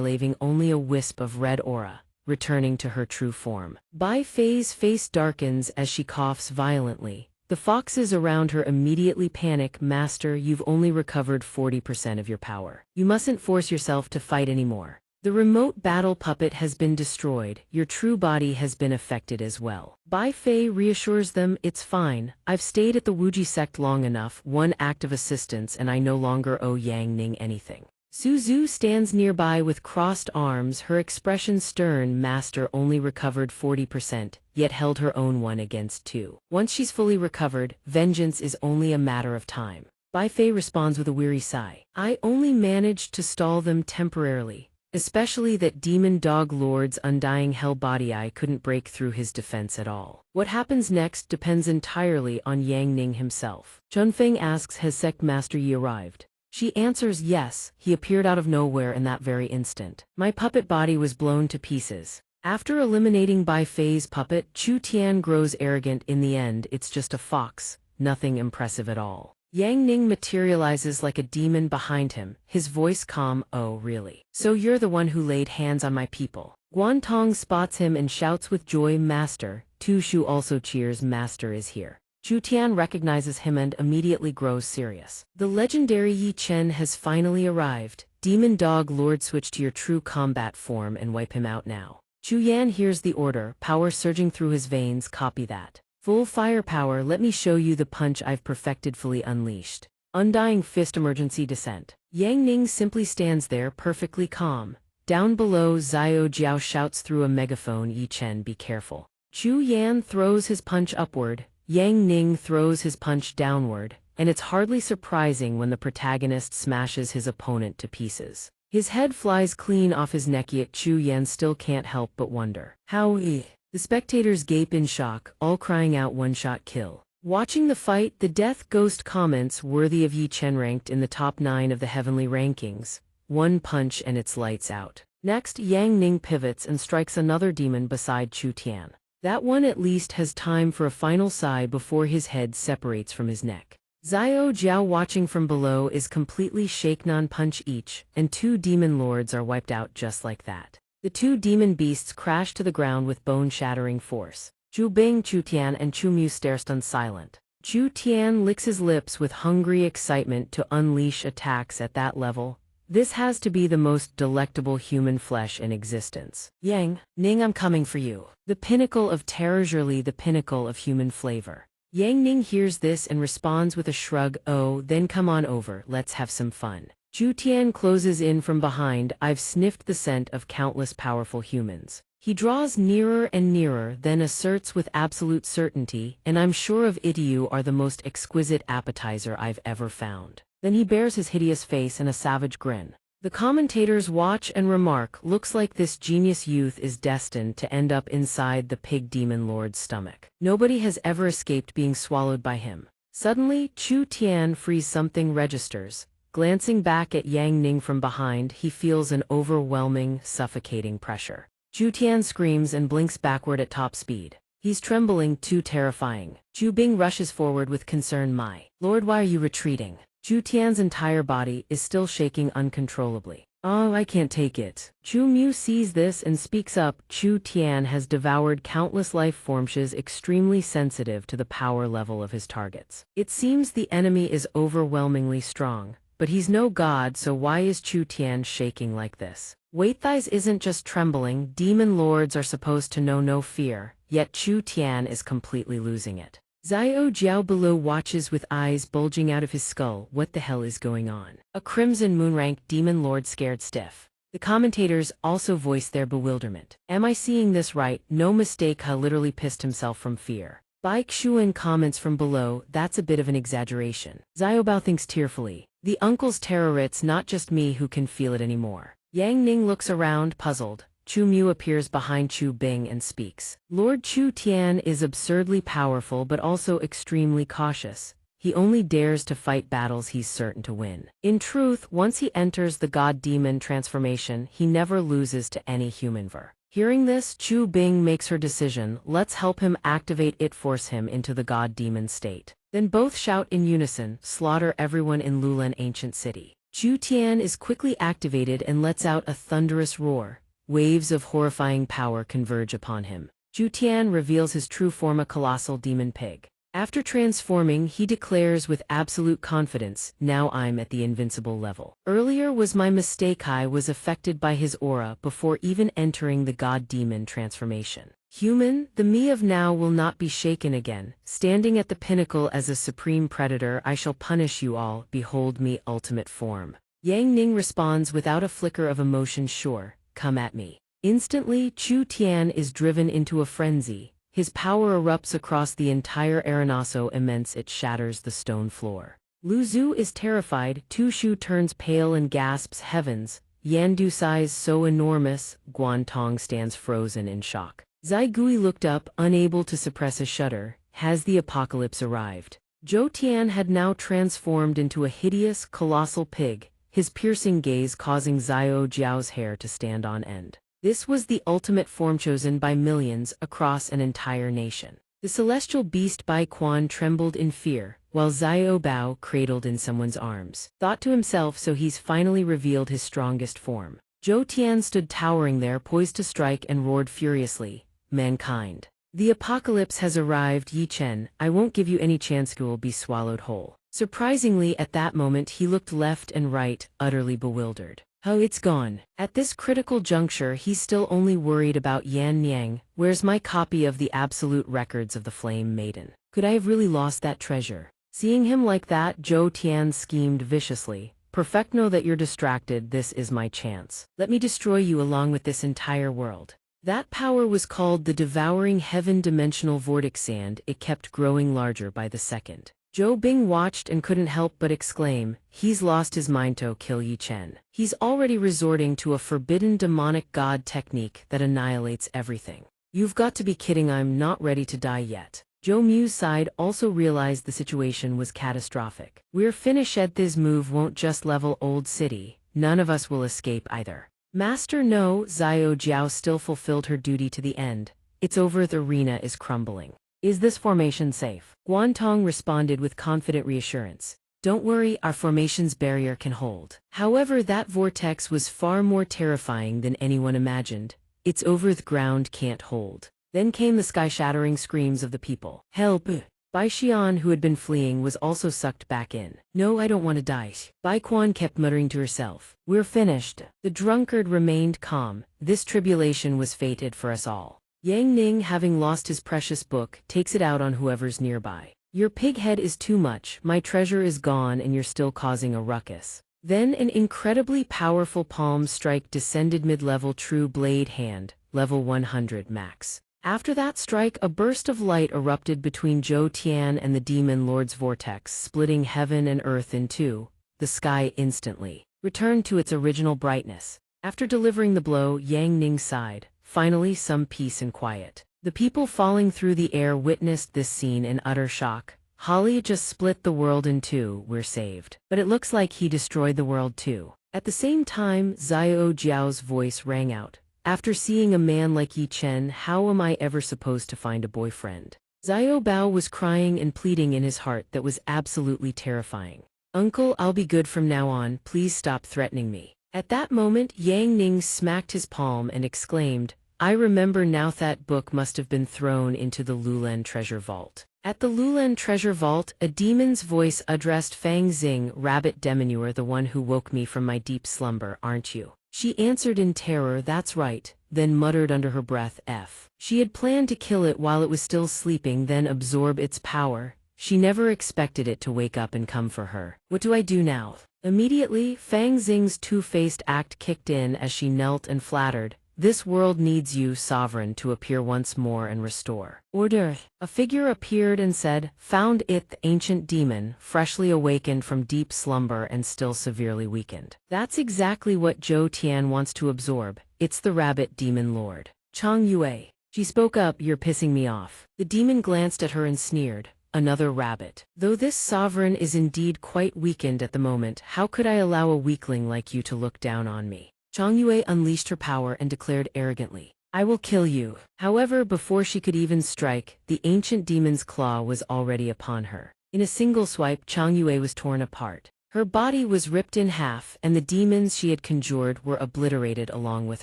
leaving only a wisp of red aura, returning to her true form. Bai Fei's face darkens as she coughs violently. The foxes around her immediately panic. Master, you've only recovered 40% of your power. You mustn't force yourself to fight anymore. The remote battle puppet has been destroyed. Your true body has been affected as well. Bai Fei reassures them, it's fine. I've stayed at the Wuji sect long enough. 1 act of assistance and I no longer owe Yang Ning anything. Su Zhu stands nearby with crossed arms, her expression stern. Master only recovered 40%, yet held her own 1 against 2. Once she's fully recovered, vengeance is only a matter of time. Bai Fei responds with a weary sigh. I only managed to stall them temporarily. Especially that demon dog lord's undying hell body. I couldn't break through his defense at all. What happens next depends entirely on Yang Ning himself. Chunfeng asks, has Sect Master Yi arrived? She answers yes, he appeared out of nowhere in that very instant. My puppet body was blown to pieces. After eliminating Bai Fei's puppet, Chu Tian grows arrogant. In the end, it's just a fox, nothing impressive at all. Yang Ning materializes like a demon behind him, his voice calm. Oh really? So you're the one who laid hands on my people. Guantong spots him and shouts with joy, Master. Tu Shu also cheers, Master is here. Chu Tian recognizes him and immediately grows serious. The legendary Yi Chen has finally arrived. Demon Dog Lord, switch to your true combat form and wipe him out now. Chu Yan hears the order, power surging through his veins. Copy that. Full firepower. Let me show you the punch I've perfected, fully unleashed. Undying fist, emergency descent. Yang Ning simply stands there, perfectly calm. Down below, Xiao Jiao shouts through a megaphone, Yi Chen, be careful. Chu Yan throws his punch upward. Yang Ning throws his punch downward, and it's hardly surprising when the protagonist smashes his opponent to pieces. His head flies clean off his neck, yet Chu Yan still can't help but wonder. How? The spectators gape in shock, all crying out, one-shot kill. Watching the fight, the Death Ghost comments, worthy of Yi Chen, ranked in the top 9 of the heavenly rankings. 1 punch and it's lights out. Next, Yang Ning pivots and strikes another demon beside Chu Tian. That one at least has time for a final sigh before his head separates from his neck. Xiao Jiao, watching from below, is completely shaken. On punch each, and 2 demon lords are wiped out just like that. The 2 demon beasts crash to the ground with bone-shattering force. Zhu Bing, Chu Tian, and Chu Mu stare stunned silent. Chu Tian licks his lips with hungry excitement to unleash attacks at that level. This has to be the most delectable human flesh in existence. Yang Ning, I'm coming for you. The pinnacle of terror, surely the pinnacle of human flavor. Yang Ning hears this and responds with a shrug. Oh, then come on over, let's have some fun. Chu Tian closes in from behind. I've sniffed the scent of countless powerful humans. He draws nearer and nearer, then asserts with absolute certainty, and I'm sure of it, you are the most exquisite appetizer I've ever found. Then he bares his hideous face in a savage grin. The commentators watch and remark, looks like this genius youth is destined to end up inside the pig demon lord's stomach. Nobody has ever escaped being swallowed by him. Suddenly, Chu Tian frees something, registers. Glancing back at Yang Ning from behind, he feels an overwhelming, suffocating pressure. Zhu Tian screams and blinks backward at top speed. He's trembling, too terrifying. Zhu Bing rushes forward with concern. My lord, why are you retreating? Zhu Tian's entire body is still shaking uncontrollably. Oh, I can't take it. Chu Mu sees this and speaks up. Chu Tian has devoured countless life forms. She is extremely sensitive to the power level of his targets. It seems the enemy is overwhelmingly strong, but he's no god, so why is Chu Tian shaking like this? Weaklings isn't just trembling, demon lords are supposed to know no fear, yet Chu Tian is completely losing it. Xiao Jiao below watches with eyes bulging out of his skull. What the hell is going on? A crimson moonrank demon lord scared stiff. The commentators also voice their bewilderment. Am I seeing this right? No mistake, Ha literally pissed himself from fear. Bai Xuan comments from below, that's a bit of an exaggeration. Xiaobao thinks tearfully. The uncle's terror, it's not just me who can feel it anymore. Yang Ning looks around, puzzled. Chu Mu appears behind Chu Bing and speaks. Lord Chu Tian is absurdly powerful but also extremely cautious. He only dares to fight battles he's certain to win. In truth, once he enters the god-demon transformation, he never loses to any human ver. Hearing this, Chu Bing makes her decision. Let's help him activate it, force him into the god-demon state. Then both shout in unison, slaughter everyone in Lulan ancient city. Chu Tian is quickly activated and lets out a thunderous roar. Waves of horrifying power converge upon him. Chu Tian reveals his true form, a colossal demon pig. After transforming, he declares with absolute confidence, now I'm at the invincible level. Earlier was my mistake, I was affected by his aura before even entering the god-demon transformation. Human, the me of now will not be shaken again. Standing at the pinnacle as a supreme predator, I shall punish you all, behold me ultimate form. Yang Ning responds without a flicker of emotion, sure. Come at me. Instantly, Chu Tian is driven into a frenzy. His power erupts across the entire arena so immense it shatters the stone floor. Lu Zhu is terrified, Tu Shu turns pale and gasps, heavens, Yandu size so enormous, Guan Tong stands frozen in shock. Zai Gui looked up, unable to suppress a shudder. Has the apocalypse arrived? Zhou Tian had now transformed into a hideous, colossal pig, his piercing gaze causing Xiao Jiao's hair to stand on end. This was the ultimate form chosen by millions across an entire nation. The celestial beast Bai Quan trembled in fear, while Xiao Bao cradled in someone's arms. Thought to himself, so he's finally revealed his strongest form. Zhou Tian stood towering there, poised to strike, and roared furiously, mankind. The apocalypse has arrived, Yi Chen, I won't give you any chance, you will be swallowed whole. Surprisingly, at that moment he looked left and right, utterly bewildered. Oh, it's gone. At this critical juncture he's still only worried about Yan Yang. Where's my copy of the absolute records of the Flame Maiden? Could I have really lost that treasure? Seeing him like that, Zhou Tian schemed viciously. Perfect, know that you're distracted, this is my chance. Let me destroy you along with this entire world. That power was called the devouring heaven dimensional vortex, and it kept growing larger by the second. Zhou Bing watched and couldn't help but exclaim, he's lost his mind to kill Yi Chen. He's already resorting to a forbidden demonic god technique that annihilates everything. You've got to be kidding, I'm not ready to die yet. Zhou Mu's side also realized the situation was catastrophic. We're finished, this move won't just level old city, none of us will escape either. Master, no, Xiao Jiao still fulfilled her duty to the end. It's over, the arena is crumbling. Is this formation safe? Guan Tong responded with confident reassurance. Don't worry, our formation's barrier can hold. However, that vortex was far more terrifying than anyone imagined. It's over, the ground can't hold. Then came the sky-shattering screams of the people. Help! Bai Xian, who had been fleeing, was also sucked back in. No, I don't want to die. Bai Quan kept muttering to herself. We're finished. The drunkard remained calm. This tribulation was fated for us all. Yang Ning, having lost his precious book, takes it out on whoever's nearby. Your pig head is too much, my treasure is gone and you're still causing a ruckus. Then an incredibly powerful palm strike descended mid-level true blade hand, level 100 max. After that strike, a burst of light erupted between Zhou Tian and the demon lord's vortex, splitting heaven and earth in two. The sky instantly returned to its original brightness. After delivering the blow, Yang Ning sighed. Finally, some peace and quiet. The people falling through the air witnessed this scene in utter shock. Holly just split the world in two, we're saved. But it looks like he destroyed the world too. At the same time, Xiao Jiao's voice rang out. After seeing a man like Yi Chen, how am I ever supposed to find a boyfriend? Xiao Bao was crying and pleading in his heart that was absolutely terrifying. Uncle, I'll be good from now on, please stop threatening me. At that moment, Yang Ning smacked his palm and exclaimed, I remember now, that book must have been thrown into the Lulen treasure vault. At the Lulen treasure vault, a demon's voice addressed Fang Xing, Rabbit Demonure, the one who woke me from my deep slumber, aren't you? She answered in terror, that's right, then muttered under her breath, F. She had planned to kill it while it was still sleeping, then absorb its power. She never expected it to wake up and come for her. What do I do now? Immediately, Fang Xing's two-faced act kicked in as she knelt and flattered, this world needs you, sovereign, to appear once more and restore order. A figure appeared and said, found it, the ancient demon, freshly awakened from deep slumber and still severely weakened. That's exactly what Zhou Tian wants to absorb. It's the rabbit demon lord. Chang Yue. She spoke up, you're pissing me off. The demon glanced at her and sneered, another rabbit. Though this sovereign is indeed quite weakened at the moment, how could I allow a weakling like you to look down on me? Chang Yue unleashed her power and declared arrogantly, I will kill you. However, before she could even strike, the ancient demon's claw was already upon her. In a single swipe, Chang Yue was torn apart. Her body was ripped in half, and the demons she had conjured were obliterated along with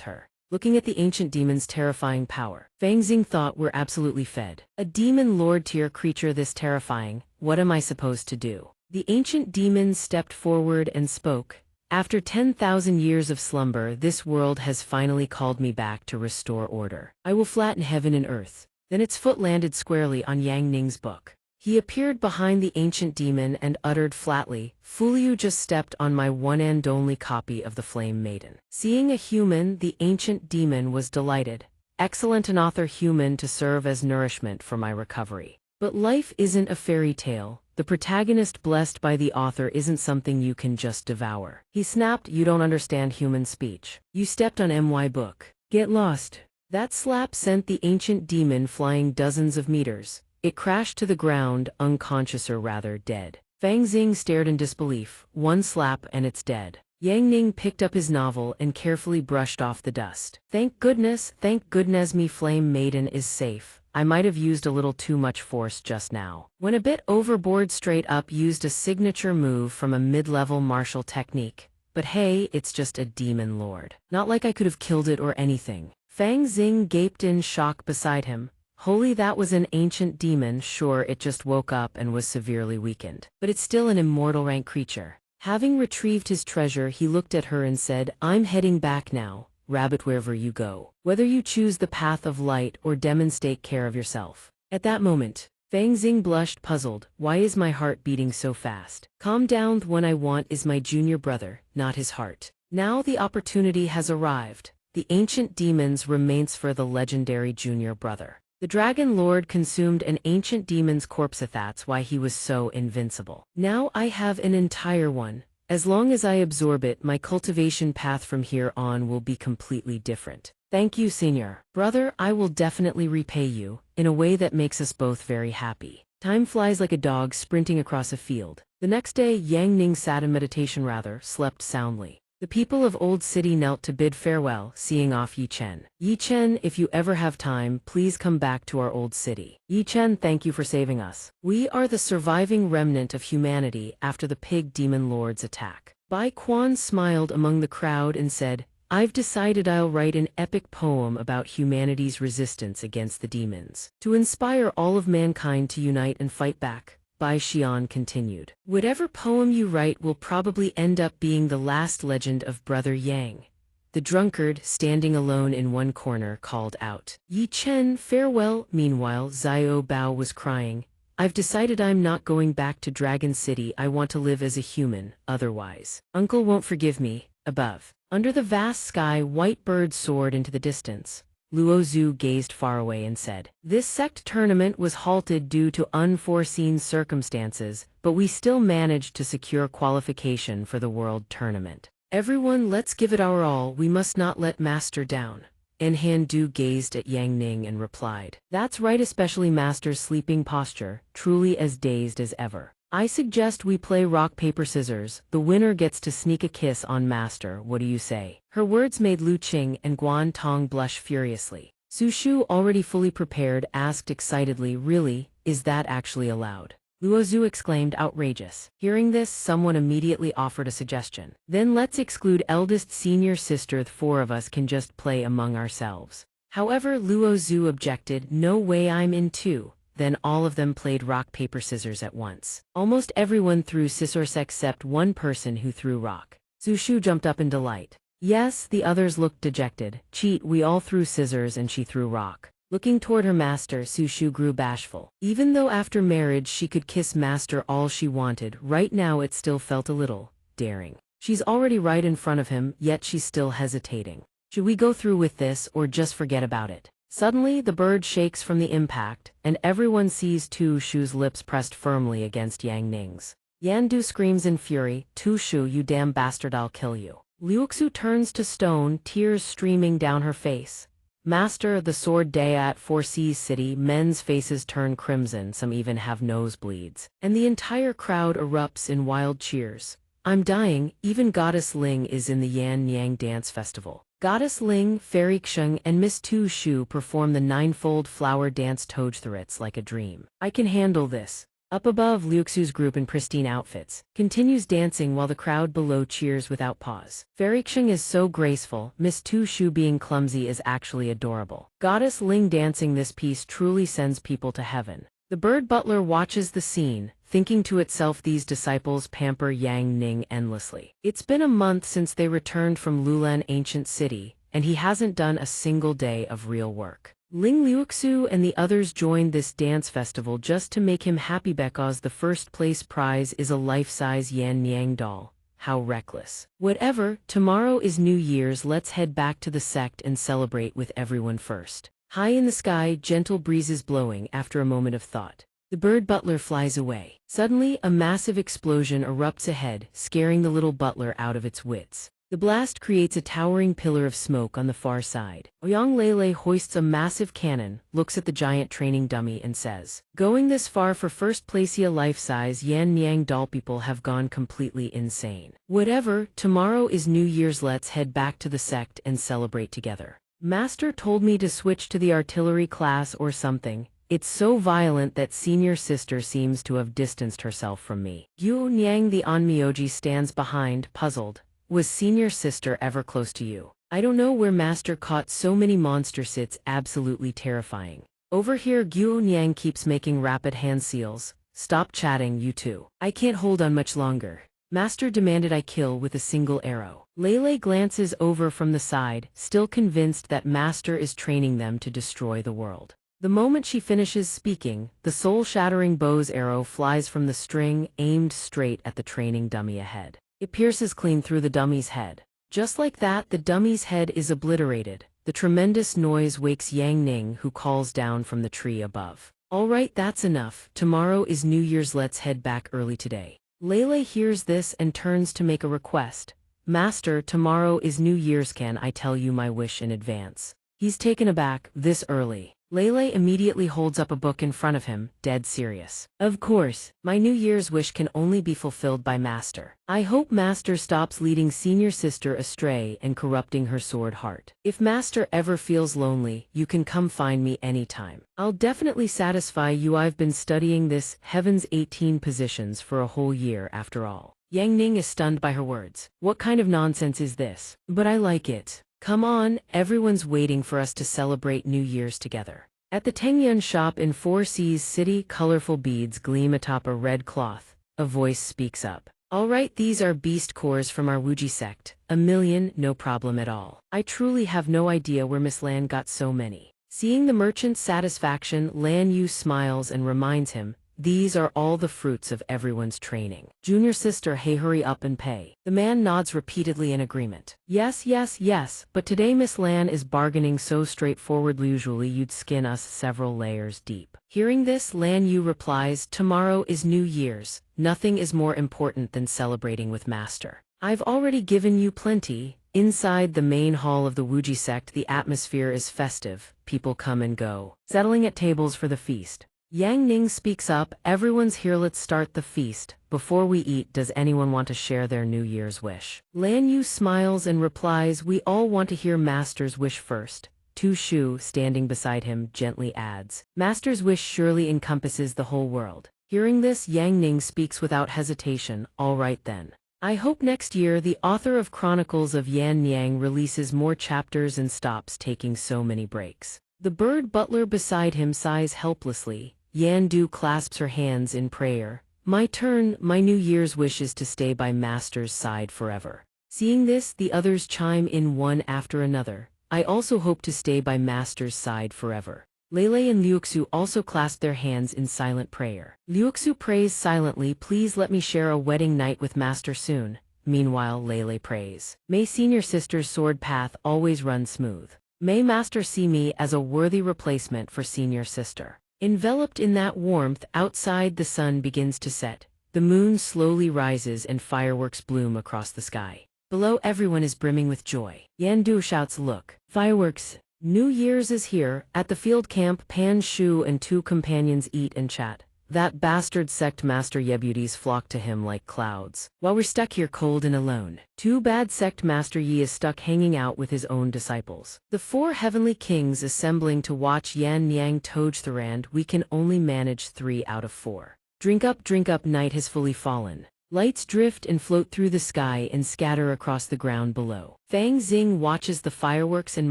her. Looking at the ancient demon's terrifying power, Fang Xing thought, we're absolutely fed. A demon lord tier creature this terrifying, what am I supposed to do? The ancient demon stepped forward and spoke. After 10,000 years of slumber, this world has finally called me back to restore order. I will flatten heaven and earth. Then its foot landed squarely on Yang Ning's book. He appeared behind the ancient demon and uttered flatly, fool, you just stepped on my one and only copy of the Flame Maiden. Seeing a human, the ancient demon was delighted. Excellent, an author human to serve as nourishment for my recovery. But life isn't a fairy tale. The protagonist blessed by the author isn't something you can just devour. He snapped, you don't understand human speech. You stepped on my book. Get lost. That slap sent the ancient demon flying dozens of meters. It crashed to the ground, unconscious, or rather dead. Fang Xing stared in disbelief. One slap and it's dead. Yang Ning picked up his novel and carefully brushed off the dust. Thank goodness me Flame Maiden is safe. I might have used a little too much force just now. When a bit overboard, straight up used a signature move from a mid-level martial technique. But hey, it's just a demon lord. Not like I could have killed it or anything. Fang Xing gaped in shock beside him. Holy, that was an ancient demon. Sure, it just woke up and was severely weakened. But it's still an immortal rank creature. Having retrieved his treasure, he looked at her and said, I'm heading back now. Rabbit, wherever you go, whether you choose the path of light or demonstrate care of yourself. At that moment, Fang Xing blushed, puzzled. Why is my heart beating so fast? Calm down, the one I want is my junior brother, not his heart. Now the opportunity has arrived. The ancient demons remains for the legendary junior brother. The Dragon Lord consumed an ancient demon's corpse, that's why he was so invincible. Now I have an entire one. As long as I absorb it, my cultivation path from here on will be completely different. Thank you, senior. Brother, I will definitely repay you, in a way that makes us both very happy. Time flies like a dog sprinting across a field. The next day, Yang Ning sat in meditation, slept soundly. The people of Old City knelt to bid farewell, seeing off Yi Chen. Yi Chen, if you ever have time, please come back to our old city. Yi Chen, thank you for saving us. We are the surviving remnant of humanity after the pig demon lord's attack. Bai Quan smiled among the crowd and said, I've decided I'll write an epic poem about humanity's resistance against the demons. To inspire all of mankind to unite and fight back. Bai Xian continued. Whatever poem you write will probably end up being the last legend of Brother Yang. The drunkard, standing alone in one corner, called out. Yi Chen, farewell. Meanwhile, Xiao Bao was crying. I've decided I'm not going back to Dragon City. I want to live as a human, otherwise. Uncle won't forgive me. Above. Under the vast sky, white birds soared into the distance. Luo Zhu gazed far away and said, This Sect tournament was halted due to unforeseen circumstances, but we still managed to secure qualification for the World Tournament. Everyone, let's give it our all. We must not let Master down. Enhan Du gazed at Yang Ning and replied, That's right, especially Master's sleeping posture, truly as dazed as ever. I suggest we play rock, paper, scissors. The winner gets to sneak a kiss on Master. What do you say? Her words made Lu Qing and Guan Tong blush furiously. Su Shu, already fully prepared, asked excitedly, really, is that actually allowed? Luo Zhu exclaimed, outrageous. Hearing this, someone immediately offered a suggestion. Then let's exclude eldest senior sister. The four of us can just play among ourselves. However, Luo Zhu objected, no way, I'm in too. Then all of them played rock, paper, scissors at once. Almost everyone threw scissors except one person who threw rock. Su Shu jumped up in delight. Yes, the others looked dejected. Cheat, we all threw scissors and she threw rock. Looking toward her master, Su Shu grew bashful. Even though after marriage she could kiss Master all she wanted, right now it still felt a little daring. She's already right in front of him, yet she's still hesitating. Should we go through with this or just forget about it? Suddenly, the bird shakes from the impact, and everyone sees Tu Shu's lips pressed firmly against Yang Ning's. Yan Du screams in fury, Tu Shu, you damn bastard, I'll kill you. Liuxu turns to stone, tears streaming down her face. Master, the sword day at Four Seas City, men's faces turn crimson, some even have nosebleeds, and the entire crowd erupts in wild cheers. I'm dying, even Goddess Ling is in the Yan Yang Dance Festival. Goddess Ling, Fairy Xing, and Miss Tu Shu perform the ninefold flower dance Tojthritz like a dream. I can handle this. Up above, Liuxu's group in pristine outfits continues dancing while the crowd below cheers without pause. Fairy Xing is so graceful, Miss Tu Shu being clumsy is actually adorable. Goddess Ling dancing this piece truly sends people to heaven. The bird butler watches the scene, thinking to itself, these disciples pamper Yang Ning endlessly. It's been a month since they returned from Lulan ancient city, and he hasn't done a single day of real work. Ling Liuxu and the others joined this dance festival just to make him happy because the first place prize is a life-size Yan Yang doll. How reckless. Whatever, tomorrow is New Year's, let's head back to the sect and celebrate with everyone first. High in the sky, gentle breezes blowing. After a moment of thought, the bird butler flies away. Suddenly, a massive explosion erupts ahead, scaring the little butler out of its wits. The blast creates a towering pillar of smoke on the far side. Ouyang Lele hoists a massive cannon, looks at the giant training dummy and says, going this far for first place, a life-size Yan Yang doll, people have gone completely insane. Whatever, tomorrow is New Year's, let's head back to the sect and celebrate together. Master told me to switch to the artillery class or something. It's so violent that senior sister seems to have distanced herself from me. Yu Nyang the Onmyoji stands behind, puzzled. Was senior sister ever close to you? I don't know where Master caught so many monsters, it's absolutely terrifying. Over here, Gu Nyang keeps making rapid hand seals. Stop chatting, you two. I can't hold on much longer. Master demanded I kill with a single arrow. Lele glances over from the side, still convinced that Master is training them to destroy the world. The moment she finishes speaking, the soul-shattering bow's arrow flies from the string, aimed straight at the training dummy ahead. It pierces clean through the dummy's head. Just like that, the dummy's head is obliterated. The tremendous noise wakes Yang Ning, who calls down from the tree above. All right, that's enough. Tomorrow is New Year's, let's head back early today. Lele hears this and turns to make a request. Master, tomorrow is New Year's, can I tell you my wish in advance? He's taken aback, this early. Lele immediately holds up a book in front of him, dead serious. Of course, my New Year's wish can only be fulfilled by Master. I hope Master stops leading senior sister astray and corrupting her sword heart. If Master ever feels lonely, you can come find me anytime. I'll definitely satisfy you. I've been studying this Heaven's 18 positions for a whole year after all. Yang Ning is stunned by her words. What kind of nonsense is this? But I like it. Come on, everyone's waiting for us to celebrate New Year's together. At the Tengyun shop in Four Seas City, colorful beads gleam atop a red cloth. A voice speaks up. All right, these are beast cores from our Wuji sect. 1,000,000, no problem at all. I truly have no idea where Miss Lan got so many. Seeing the merchant's satisfaction, Lan Yu smiles and reminds him, these are all the fruits of everyone's training. Junior sister, hey, hurry up and pay. The man nods repeatedly in agreement. Yes, yes, yes, but today Miss Lan is bargaining so straightforwardly, usually you'd skin us several layers deep. Hearing this, Lan Yu replies, tomorrow is New Year's. Nothing is more important than celebrating with Master. I've already given you plenty. Inside the main hall of the Wuji sect, the atmosphere is festive. People come and go, settling at tables for the feast. Yang Ning speaks up, everyone's here, let's start the feast. Before we eat, does anyone want to share their New Year's wish? Lan Yu smiles and replies, we all want to hear Master's wish first. Tu Shu, standing beside him, gently adds, Master's wish surely encompasses the whole world. Hearing this, Yang Ning speaks without hesitation, all right then. I hope next year the author of Chronicles of Yan Niang releases more chapters and stops taking so many breaks. The bird butler beside him sighs helplessly. Yan Du clasps her hands in prayer. My turn, my New Year's wish is to stay by Master's side forever. Seeing this, the others chime in one after another. I also hope to stay by Master's side forever. Lele and Liuxu also clasp their hands in silent prayer. Liuxu prays silently, please let me share a wedding night with Master soon. Meanwhile, Lele prays, may senior sister's sword path always run smooth. May Master see me as a worthy replacement for senior sister. Enveloped in that warmth, outside the sun begins to set. The moon slowly rises and fireworks bloom across the sky. Below, everyone is brimming with joy. Yan Du shouts, look, fireworks. New Year's is here. At the field camp, Pan Shu and two companions eat and chat. That bastard Sect Master Yebuties flock to him like clouds. While we're stuck here cold and alone. Too bad Sect Master Yi is stuck hanging out with his own disciples. The four heavenly kings assembling to watch Yan Niang Toj Thorand, we can only manage 3 out of 4. Drink up, night has fully fallen. Lights drift and float through the sky and scatter across the ground below. Fang Xing watches the fireworks and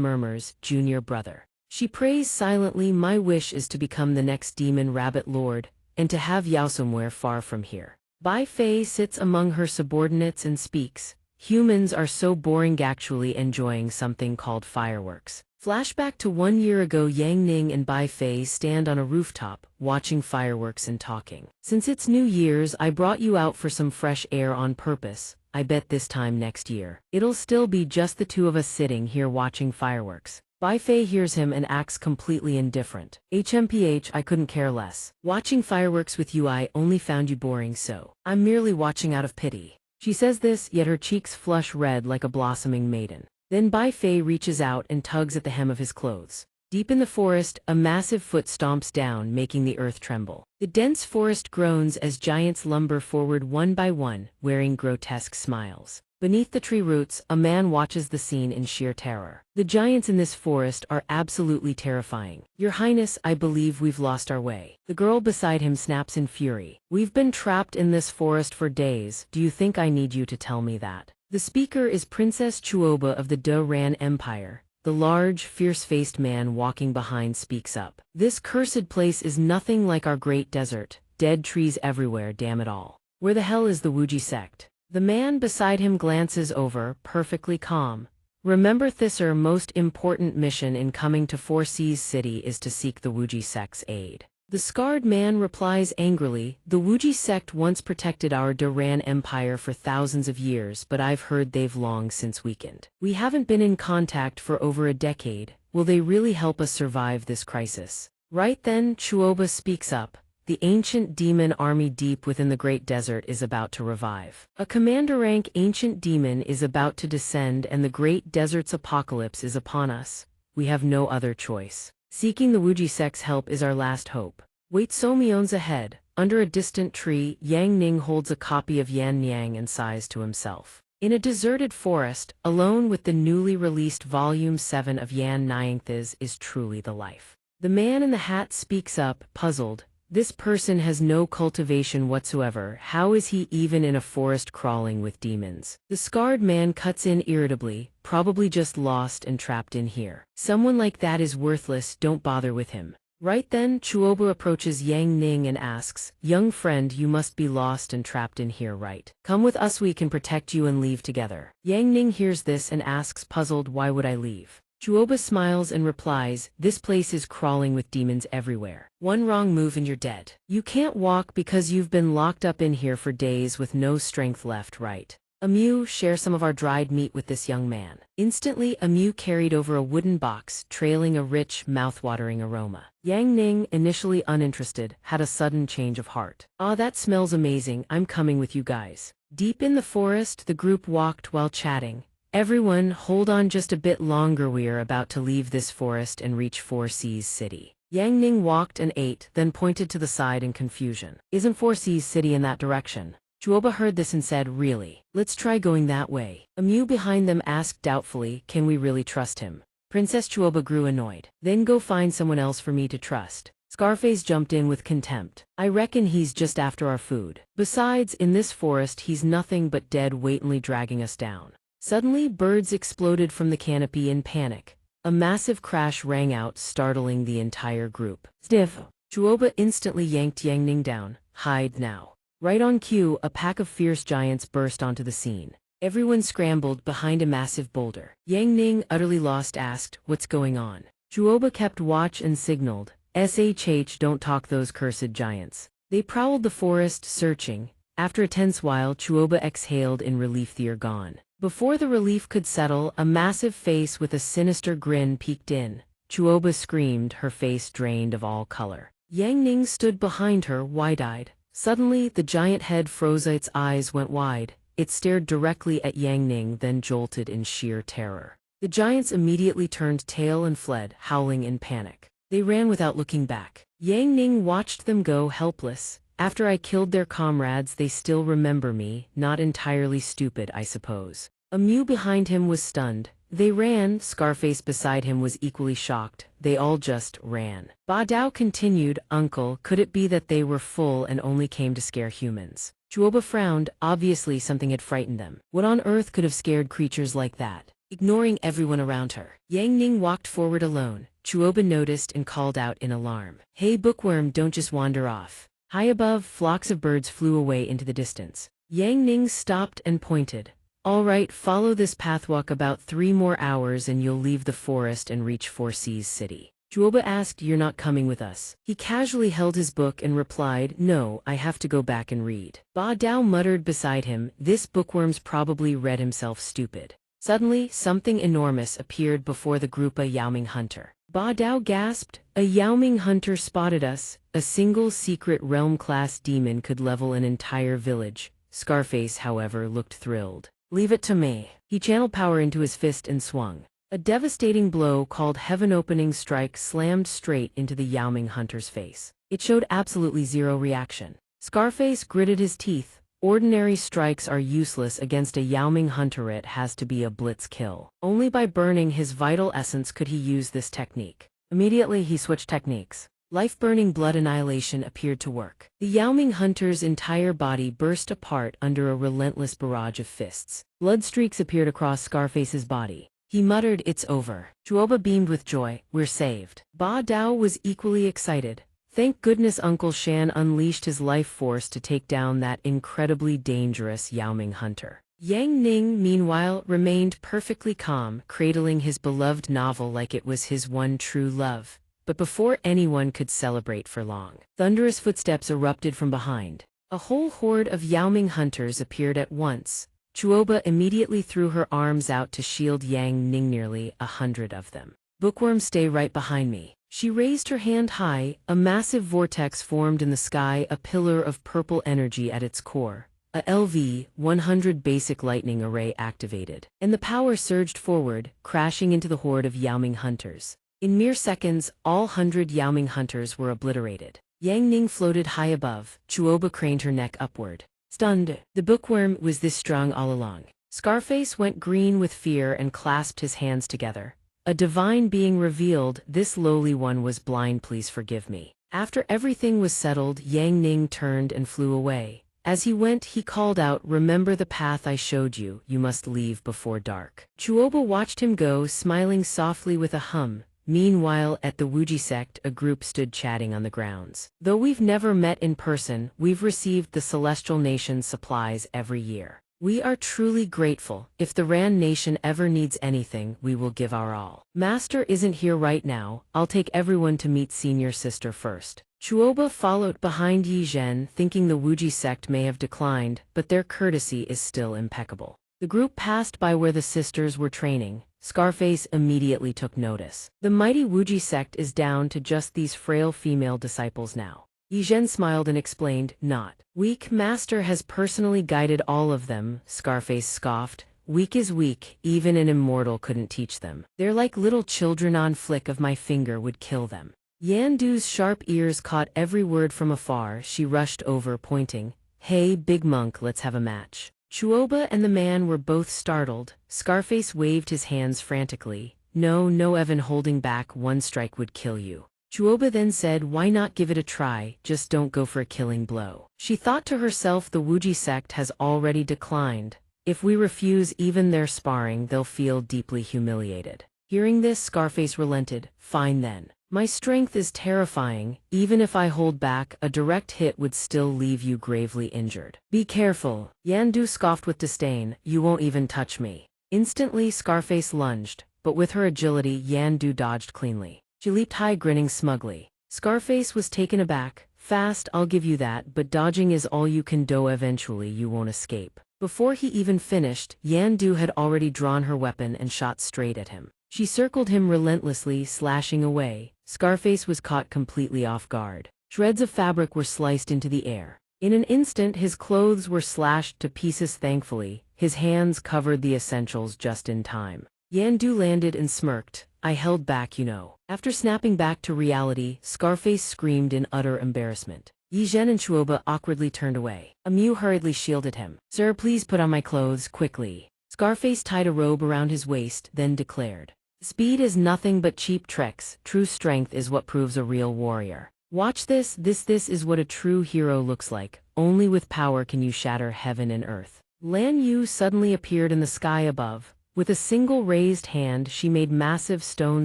murmurs, junior brother. She prays silently, my wish is to become the next demon rabbit lord, and to have Yao somewhere far from here. Bai Fei sits among her subordinates and speaks, humans are so boring, actually enjoying something called fireworks. Flashback to 1 year ago, Yang Ning and Bai Fei stand on a rooftop, watching fireworks and talking. Since it's New Year's, I brought you out for some fresh air on purpose. I bet this time next year, it'll still be just the two of us sitting here watching fireworks. Bai Fei hears him and acts completely indifferent. HMPH, I couldn't care less. Watching fireworks with you, I only found you boring, so I'm merely watching out of pity. She says this, yet her cheeks flush red like a blossoming maiden. Then Bai Fei reaches out and tugs at the hem of his clothes. Deep in the forest, a massive foot stomps down, making the earth tremble. The dense forest groans as giants lumber forward one by one, wearing grotesque smiles. Beneath the tree roots, a man watches the scene in sheer terror. The giants in this forest are absolutely terrifying. Your Highness, I believe we've lost our way. The girl beside him snaps in fury. We've been trapped in this forest for days. Do you think I need you to tell me that? The speaker is Princess Chuoba of the De Ran Empire. The large, fierce-faced man walking behind speaks up. This cursed place is nothing like our great desert. Dead trees everywhere, damn it all. Where the hell is the Wuji sect? The man beside him glances over, perfectly calm. Remember this, our most important mission in coming to Four Seas City is to seek the Wuji sect's aid. The scarred man replies angrily, the Wuji sect once protected our De Ran Empire for thousands of years, but I've heard they've long since weakened. We haven't been in contact for over a decade. Will they really help us survive this crisis? Right then, Chuoba speaks up. The ancient demon army deep within the Great Desert is about to revive. A commander-rank ancient demon is about to descend, and the Great Desert's apocalypse is upon us. We have no other choice. Seeking the Wuji sect's help is our last hope. Wait, so Mion's ahead. Under a distant tree, Yang Ning holds a copy of Yan Niang and sighs to himself. In a deserted forest, alone with the newly released Volume 7 of Yan Niang's is truly the life. The man in the hat speaks up, puzzled. This person has no cultivation whatsoever. How is he even in a forest crawling with demons? The scarred man cuts in irritably, probably just lost and trapped in here. Someone like that is worthless, don't bother with him. Right then, Chuoba approaches Yang Ning and asks, young friend, you must be lost and trapped in here, right? Come with us, we can protect you and leave together. Yang Ning hears this and asks, puzzled, why would I leave? Chuoba smiles and replies, this place is crawling with demons everywhere. One wrong move and you're dead. You can't walk because you've been locked up in here for days with no strength left, right? Amu, share some of our dried meat with this young man. Instantly, Amu carried over a wooden box, trailing a rich, mouth-watering aroma. Yang Ning, initially uninterested, had a sudden change of heart. Ah, that smells amazing, I'm coming with you guys. Deep in the forest, the group walked while chatting. Everyone, hold on just a bit longer, we're about to leave this forest and reach Four Seas City. Yang Ning walked and ate, then pointed to the side in confusion. Isn't 4C's city in that direction? Chuoba heard this and said, really? Let's try going that way. A Mew behind them asked doubtfully, can we really trust him? Princess Chuoba grew annoyed. Then go find someone else for me to trust. Scarface jumped in with contempt. I reckon he's just after our food. Besides, in this forest he's nothing but dead weightinly dragging us down. Suddenly, birds exploded from the canopy in panic. A massive crash rang out, startling the entire group. Stiff. Chuoba instantly yanked Yang Ning down. Hide now. Right on cue, a pack of fierce giants burst onto the scene. Everyone scrambled behind a massive boulder. Yang Ning, utterly lost, asked, what's going on? Chuoba kept watch and signaled, SHH, don't talk those cursed giants. They prowled the forest, searching. After a tense while, Chuoba exhaled in relief. They're gone. Before the relief could settle, a massive face with a sinister grin peeked in. Chuoba screamed, her face drained of all color. Yang Ning stood behind her, wide-eyed. Suddenly, the giant head froze, its eyes went wide. It stared directly at Yang Ning, then jolted in sheer terror. The giants immediately turned tail and fled, howling in panic. They ran without looking back. Yang Ning watched them go, helpless. After I killed their comrades, they still remember me, not entirely stupid, I suppose. A Mew behind him was stunned. They ran. Scarface beside him was equally shocked. They all just ran. Ba Dao continued, Uncle, could it be that they were full and only came to scare humans? Chuoba frowned. Obviously something had frightened them. What on earth could have scared creatures like that? Ignoring everyone around her, Yang Ning walked forward alone. Chuoba noticed and called out in alarm. Hey bookworm, don't just wander off. High above, flocks of birds flew away into the distance. Yang Ning stopped and pointed. All right, follow this path, walk about 3 more hours and you'll leave the forest and reach 4C's city. Chuoba asked, you're not coming with us? He casually held his book and replied, no, I have to go back and read. Ba Dao muttered beside him, this bookworm's probably read himself stupid. Suddenly, something enormous appeared before the group, a Yaoming hunter. Ba Dao gasped, a Yaoming hunter spotted us. A single secret realm-class demon could level an entire village. Scarface, however, looked thrilled. Leave it to me. He channeled power into his fist and swung. A devastating blow called Heaven Opening Strike slammed straight into the Yaoming hunter's face. It showed absolutely zero reaction. Scarface gritted his teeth. Ordinary strikes are useless against a Yaoming hunter. It has to be a blitz kill. Only by burning his vital essence could he use this technique. Immediately he switched techniques. Life-burning blood annihilation appeared to work. The Yaoming hunter's entire body burst apart under a relentless barrage of fists. Blood streaks appeared across Scarface's body. He muttered, it's over. Chuoba beamed with joy, we're saved. Ba Dao was equally excited. Thank goodness Uncle Shan unleashed his life force to take down that incredibly dangerous Yaoming hunter. Yang Ning, meanwhile, remained perfectly calm, cradling his beloved novel like it was his one true love. But before anyone could celebrate for long, thunderous footsteps erupted from behind. A whole horde of Yaoming hunters appeared at once. Chuoba immediately threw her arms out to shield Yang Ning, nearly 100 of them. Bookworm, stay right behind me. She raised her hand high. A massive vortex formed in the sky, a pillar of purple energy at its core. A LV-100 basic lightning array activated, and the power surged forward, crashing into the horde of Yaoming hunters. In mere seconds, all 100 Yaoming hunters were obliterated. Yang Ning floated high above. Chuoba craned her neck upward. Stunned, the bookworm was this strong all along. Scarface went green with fear and clasped his hands together. A divine being revealed, this lowly one was blind, please forgive me. After everything was settled, Yang Ning turned and flew away. As he went, he called out, remember the path I showed you, you must leave before dark. Chuoba watched him go, smiling softly with a hum. Meanwhile, at the Wuxia sect, a group stood chatting on the grounds. Though we've never met in person, we've received the Celestial Nation's supplies every year. We are truly grateful. If the Ran Nation ever needs anything, we will give our all. Master isn't here right now. I'll take everyone to meet senior sister first. Chuoba followed behind Yi Zhen, thinking the Wuxia sect may have declined, but their courtesy is still impeccable. The group passed by where the sisters were training. Scarface immediately took notice. The mighty Wuxia sect is down to just these frail female disciples now. Yi Zhen smiled and explained, not weak. Master has personally guided all of them. Scarface scoffed. Weak is weak, even an immortal couldn't teach them. They're like little children, on flick of my finger would kill them. Yandu's sharp ears caught every word from afar. She rushed over, pointing. Hey, big monk, let's have a match. Chuoba and the man were both startled. Scarface waved his hands frantically. No, no, Evan, holding back. One strike would kill you. Chuoba then said, why not give it a try, just don't go for a killing blow. She thought to herself, the Wuji sect has already declined. If we refuse even their sparring, they'll feel deeply humiliated. Hearing this, Scarface relented. Fine then. My strength is terrifying. Even if I hold back, a direct hit would still leave you gravely injured. Be careful. Yandu scoffed with disdain. You won't even touch me. Instantly, Scarface lunged, but with her agility, Yandu dodged cleanly. She leaped high, grinning smugly. Scarface was taken aback. Fast, I'll give you that, but dodging is all you can do. Eventually you won't escape. Before he even finished, Yandu had already drawn her weapon and shot straight at him. She circled him relentlessly, slashing away. Scarface was caught completely off guard. Shreds of fabric were sliced into the air. In an instant his clothes were slashed to pieces. Thankfully, his hands covered the essentials just in time. Yandu landed and smirked. I held back, you know. After snapping back to reality, Scarface screamed in utter embarrassment. Yizhen and Chuoba awkwardly turned away. Amu hurriedly shielded him. Sir, please put on my clothes, quickly. Scarface tied a robe around his waist, then declared. Speed is nothing but cheap tricks. True strength is what proves a real warrior. Watch this. This is what a true hero looks like. Only with power can you shatter heaven and earth. Lan Yu suddenly appeared in the sky above. With a single raised hand, she made massive stone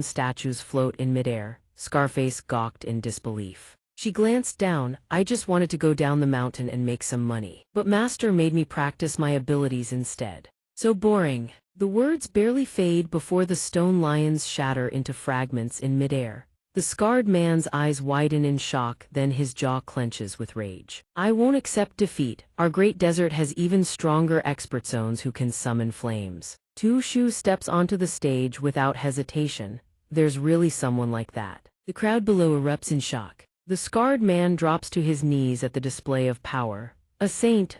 statues float in midair. Scarface gawked in disbelief. She glanced down. I just wanted to go down the mountain and make some money. But Master made me practice my abilities instead. So boring. The words barely fade before the stone lions shatter into fragments in midair. The scarred man's eyes widen in shock, then his jaw clenches with rage. I won't accept defeat. Our great desert has even stronger expert zones who can summon flames. Tu Shu steps onto the stage without hesitation. There's really someone like that. The crowd below erupts in shock. The scarred man drops to his knees at the display of power. A saint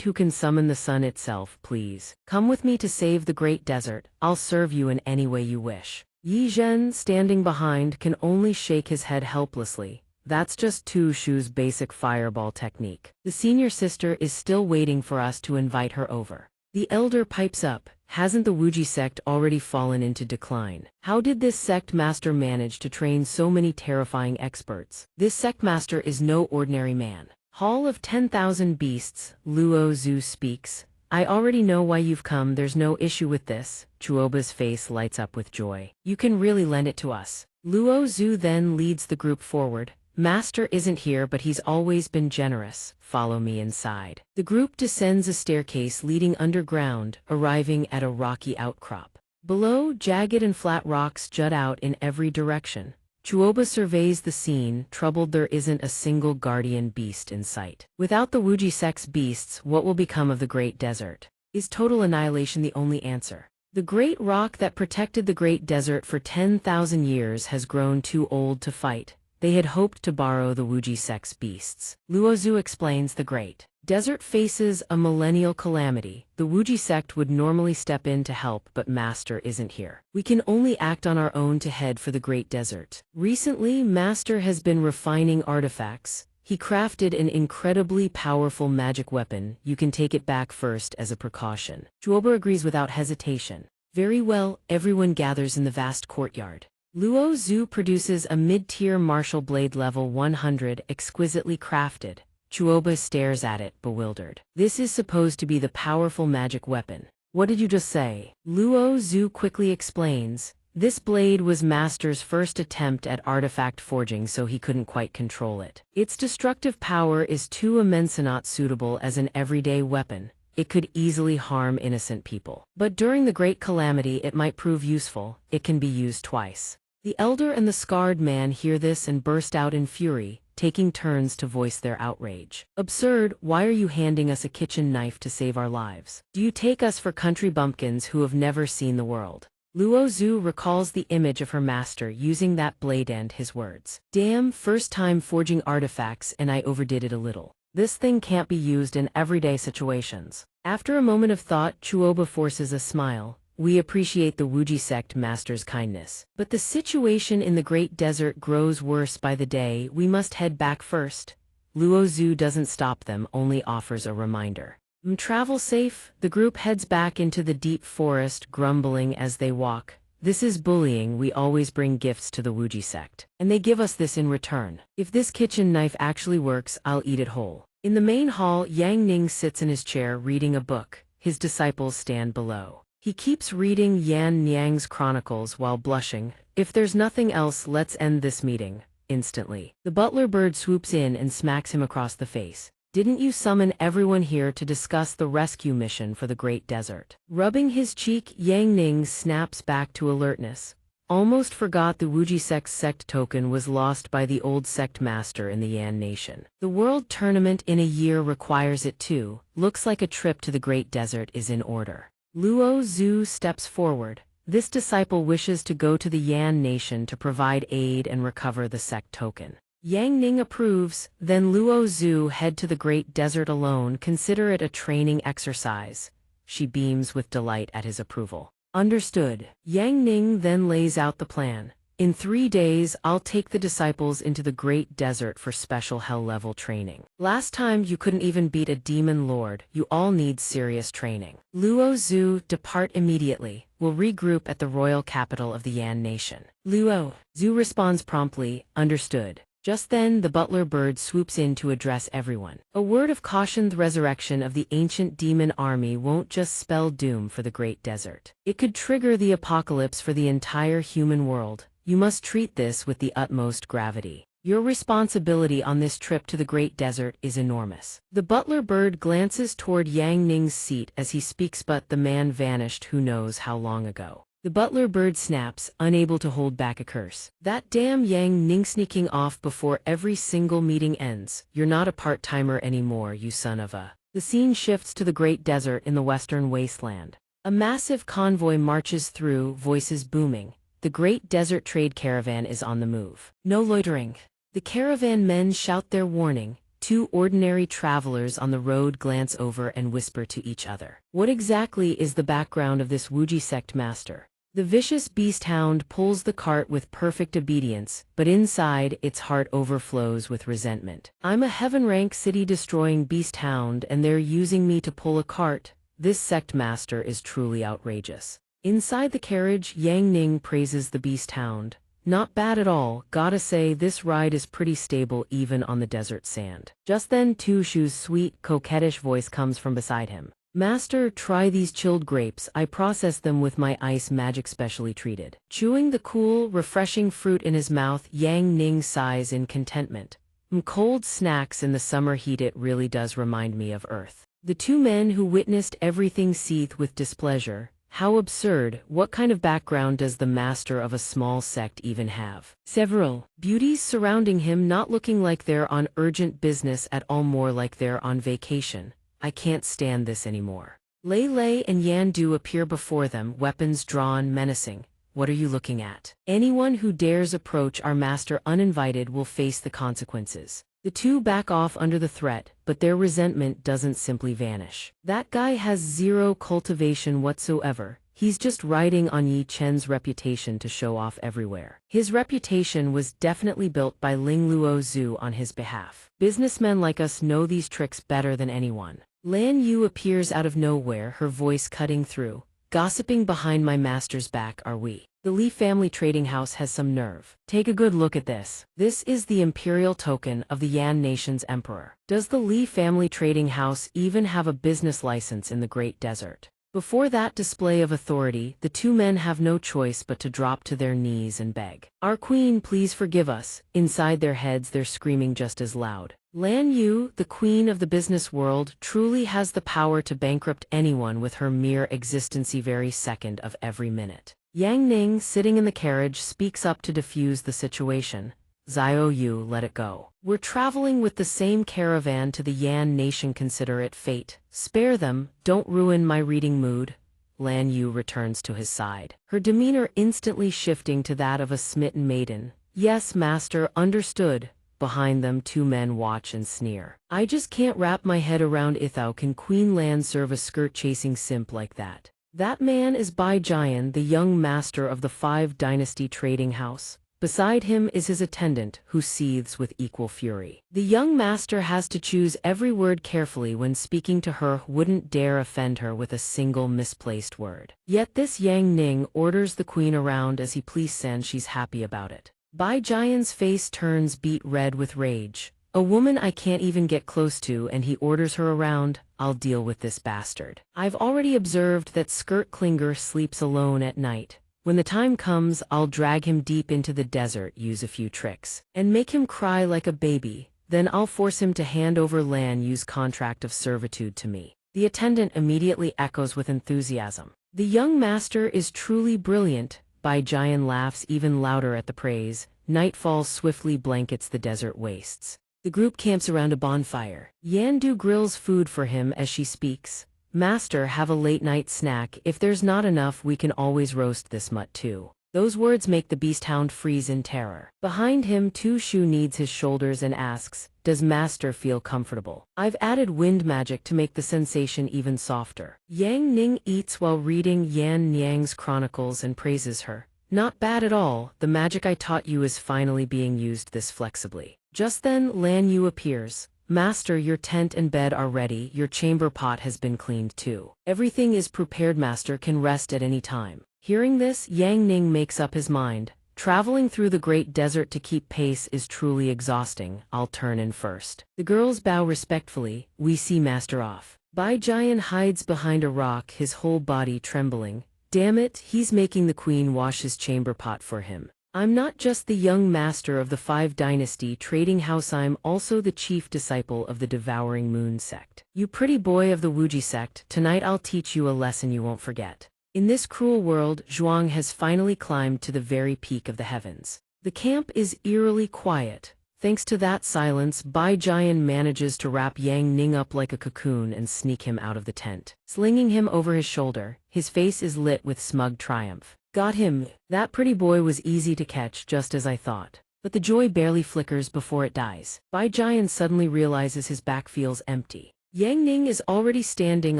who can summon the sun itself, please. Come with me to save the great desert. I'll serve you in any way you wish. Yi Zhen, standing behind, can only shake his head helplessly. That's just Tu Shu's basic fireball technique. The senior sister is still waiting for us to invite her over. The elder pipes up. Hasn't the Wuji sect already fallen into decline? How did this sect master manage to train so many terrifying experts? This sect master is no ordinary man. Hall of 10,000 Beasts, Luo Zhu speaks. I already know why you've come, there's no issue with this. Chuoba's face lights up with joy. You can really lend it to us. Luo Zhu then leads the group forward. Master isn't here, but he's always been generous. Follow me inside. The group descends a staircase leading underground, arriving at a rocky outcrop. Below, jagged and flat rocks jut out in every direction. Chuoba surveys the scene, troubled. There isn't a single guardian beast in sight. Without the Wuji sect's beasts, what will become of the Great Desert? Is total annihilation the only answer? The great rock that protected the Great Desert for 10,000 years has grown too old to fight. They had hoped to borrow the Wuji sect's beasts. Luo Zhu explains the Great Desert faces a millennial calamity. The Wuji sect would normally step in to help, but Master isn't here. We can only act on our own to head for the Great Desert. Recently, Master has been refining artifacts. He crafted an incredibly powerful magic weapon. You can take it back first as a precaution. Chuoba agrees without hesitation. Very well, everyone gathers in the vast courtyard. Luo Zhu produces a mid-tier martial blade level 100, exquisitely crafted. Chuoba stares at it, bewildered. This is supposed to be the powerful magic weapon. What did you just say? Luo Zhu quickly explains. This blade was Master's first attempt at artifact forging, so he couldn't quite control it. Its destructive power is too immense and not suitable as an everyday weapon. It could easily harm innocent people. But during the Great Calamity it might prove useful. It can be used twice. The elder and the scarred man hear this and burst out in fury, taking turns to voice their outrage. Absurd, why are you handing us a kitchen knife to save our lives? Do you take us for country bumpkins who have never seen the world? Luo Zhu recalls the image of her master using that blade and his words. Damn, first time forging artifacts and I overdid it a little. This thing can't be used in everyday situations. After a moment of thought, Chuoba forces a smile. we appreciate the Wuji sect master's kindness. But the situation in the Great Desert grows worse by the day. We must head back first. Luo Zhu doesn't stop them, only offers a reminder. Travel safe. The group heads back into the deep forest, grumbling as they walk. This is bullying. We always bring gifts to the Wuji sect, and they give us this in return. If this kitchen knife actually works, I'll eat it whole. In the main hall, Yang Ning sits in his chair reading a book. His disciples stand below. He keeps reading Yan Niang's chronicles while blushing. If there's nothing else, let's end this meeting. Instantly, the butler bird swoops in and smacks him across the face. Didn't you summon everyone here to discuss the rescue mission for the Great Desert? Rubbing his cheek, Yang Ning snaps back to alertness. Almost forgot the Wuji Sect's sect token was lost by the old sect master in the Yan Nation. The world tournament in a year requires it too. Looks like a trip to the Great Desert is in order. Luo Zhu steps forward. This disciple wishes to go to the Yan Nation to provide aid and recover the sect token. Yang Ning approves. Then Luo Zhu head to the Great Desert alone. Consider it a training exercise. She beams with delight at his approval. Understood. Yang Ning then lays out the plan. In 3 days, I'll take the disciples into the Great Desert for special hell-level training. Last time you couldn't even beat a demon lord. You all need serious training. Luo Zhu, depart immediately. We'll regroup at the royal capital of the Yan Nation. Luo Zhu responds promptly, understood. Just then, the butler bird swoops in to address everyone. A word of caution: the resurrection of the ancient demon army won't just spell doom for the Great Desert. It could trigger the apocalypse for the entire human world. You must treat this with the utmost gravity. Your responsibility on this trip to the Great Desert is enormous. The butler bird glances toward Yang Ning's seat as he speaks, but the man vanished who knows how long ago. The butler bird snaps, unable to hold back a curse. That damn Yang Ning sneaking off before every single meeting ends. You're not a part-timer anymore, you son of a... The scene shifts to the Great Desert in the western wasteland. A massive convoy marches through, voices booming. The Great Desert trade caravan is on the move. No loitering. The caravan men shout their warning. 2 ordinary travelers on the road glance over and whisper to each other. What exactly is the background of this Wuji sect master? The vicious beast hound pulls the cart with perfect obedience, but inside, its heart overflows with resentment. I'm a heaven-rank city-destroying beast hound, and they're using me to pull a cart. This sect master is truly outrageous. Inside the carriage, Yang Ning praises the beast hound. Not bad at all, gotta say this ride is pretty stable even on the desert sand. Just then Tu Shu's sweet, coquettish voice comes from beside him. Master, try these chilled grapes. I process them with my ice magic specially treated. Chewing the cool, refreshing fruit in his mouth, Yang Ning sighs in contentment. Cold snacks in the summer heat, it really does remind me of Earth. The 2 men who witnessed everything seethe with displeasure. How absurd! What kind of background does the master of a small sect even have? Several beauties surrounding him, not looking like they're on urgent business at all, more like they're on vacation. I can't stand this anymore. Lei Lei and Yan Du appear before them, weapons drawn, menacing. What are you looking at? Anyone who dares approach our master uninvited will face the consequences. The 2 back off under the threat, but their resentment doesn't simply vanish. That guy has 0 cultivation whatsoever. He's just riding on Yi Chen's reputation to show off everywhere. His reputation was definitely built by Ling Luo Zhu on his behalf. Businessmen like us know these tricks better than anyone. Lan Yu appears out of nowhere, her voice cutting through. Gossiping behind my master's back are we. The Li family trading house has some nerve. Take a good look at this. This is the imperial token of the Yan Nation's emperor. Does the Li family trading house even have a business license in the Great Desert? Before that display of authority, the 2 men have no choice but to drop to their knees and beg. Our queen, please forgive us. Inside their heads they're screaming just as loud. Lan Yu, the queen of the business world, truly has the power to bankrupt anyone with her mere existence very second of every minute. Yang Ning, sitting in the carriage, speaks up to defuse the situation. Xiao Yu, let it go. We're traveling with the same caravan to the Yan Nation. Consider it fate. Spare them, don't ruin my reading mood. Lan Yu returns to his side, her demeanor instantly shifting to that of a smitten maiden. Yes, master, understood. Behind them 2 men watch and sneer. I just can't wrap my head around it. How can Queen Lan serve a skirt-chasing simp like that? That man is Bai Jian, the young master of the Five Dynasty trading house. Beside him is his attendant, who seethes with equal fury. The young master has to choose every word carefully when speaking to her, wouldn't dare offend her with a single misplaced word. Yet this Yang Ning orders the queen around as he pleases and she's happy about it. Bai Jian's face turns beet red with rage. A woman I can't even get close to and he orders her around, I'll deal with this bastard. I've already observed that Skirt Klinger sleeps alone at night. When the time comes, I'll drag him deep into the desert, use a few tricks, and make him cry like a baby. Then I'll force him to hand over land, use contract of servitude to me. The attendant immediately echoes with enthusiasm. The young master is truly brilliant. Bai Jian laughs even louder at the praise. Nightfall swiftly blankets the desert wastes. The group camps around a bonfire. Yandu grills food for him as she speaks. Master, have a late-night snack. If there's not enough, we can always roast this mutt too. Those words make the beast hound freeze in terror. Behind him, Tu Shu kneads his shoulders and asks, does Master feel comfortable? I've added wind magic to make the sensation even softer. Yang Ning eats while reading Yan Niang's chronicles and praises her. Not bad at all, the magic I taught you is finally being used this flexibly. Just then, Lan Yu appears. Master, your tent and bed are ready, your chamber pot has been cleaned too. Everything is prepared, Master can rest at any time. Hearing this, Yang Ning makes up his mind. Traveling through the great desert to keep pace is truly exhausting, I'll turn in first. The girls bow respectfully, we see Master off. Bai Jian hides behind a rock, his whole body trembling. Damn it, he's making the queen wash his chamber pot for him. I'm not just the young master of the Five Dynasty trading house, I'm also the chief disciple of the Devouring Moon Sect. You pretty boy of the wuxia sect, tonight I'll teach you a lesson you won't forget. In this cruel world, Zhuang has finally climbed to the very peak of the heavens. The camp is eerily quiet. Thanks to that silence, Bai Jian manages to wrap Yang Ning up like a cocoon and sneak him out of the tent. Slinging him over his shoulder, his face is lit with smug triumph. Got him. That pretty boy was easy to catch, just as I thought. But the joy barely flickers before it dies. Bai Jian suddenly realizes his back feels empty. Yang Ning is already standing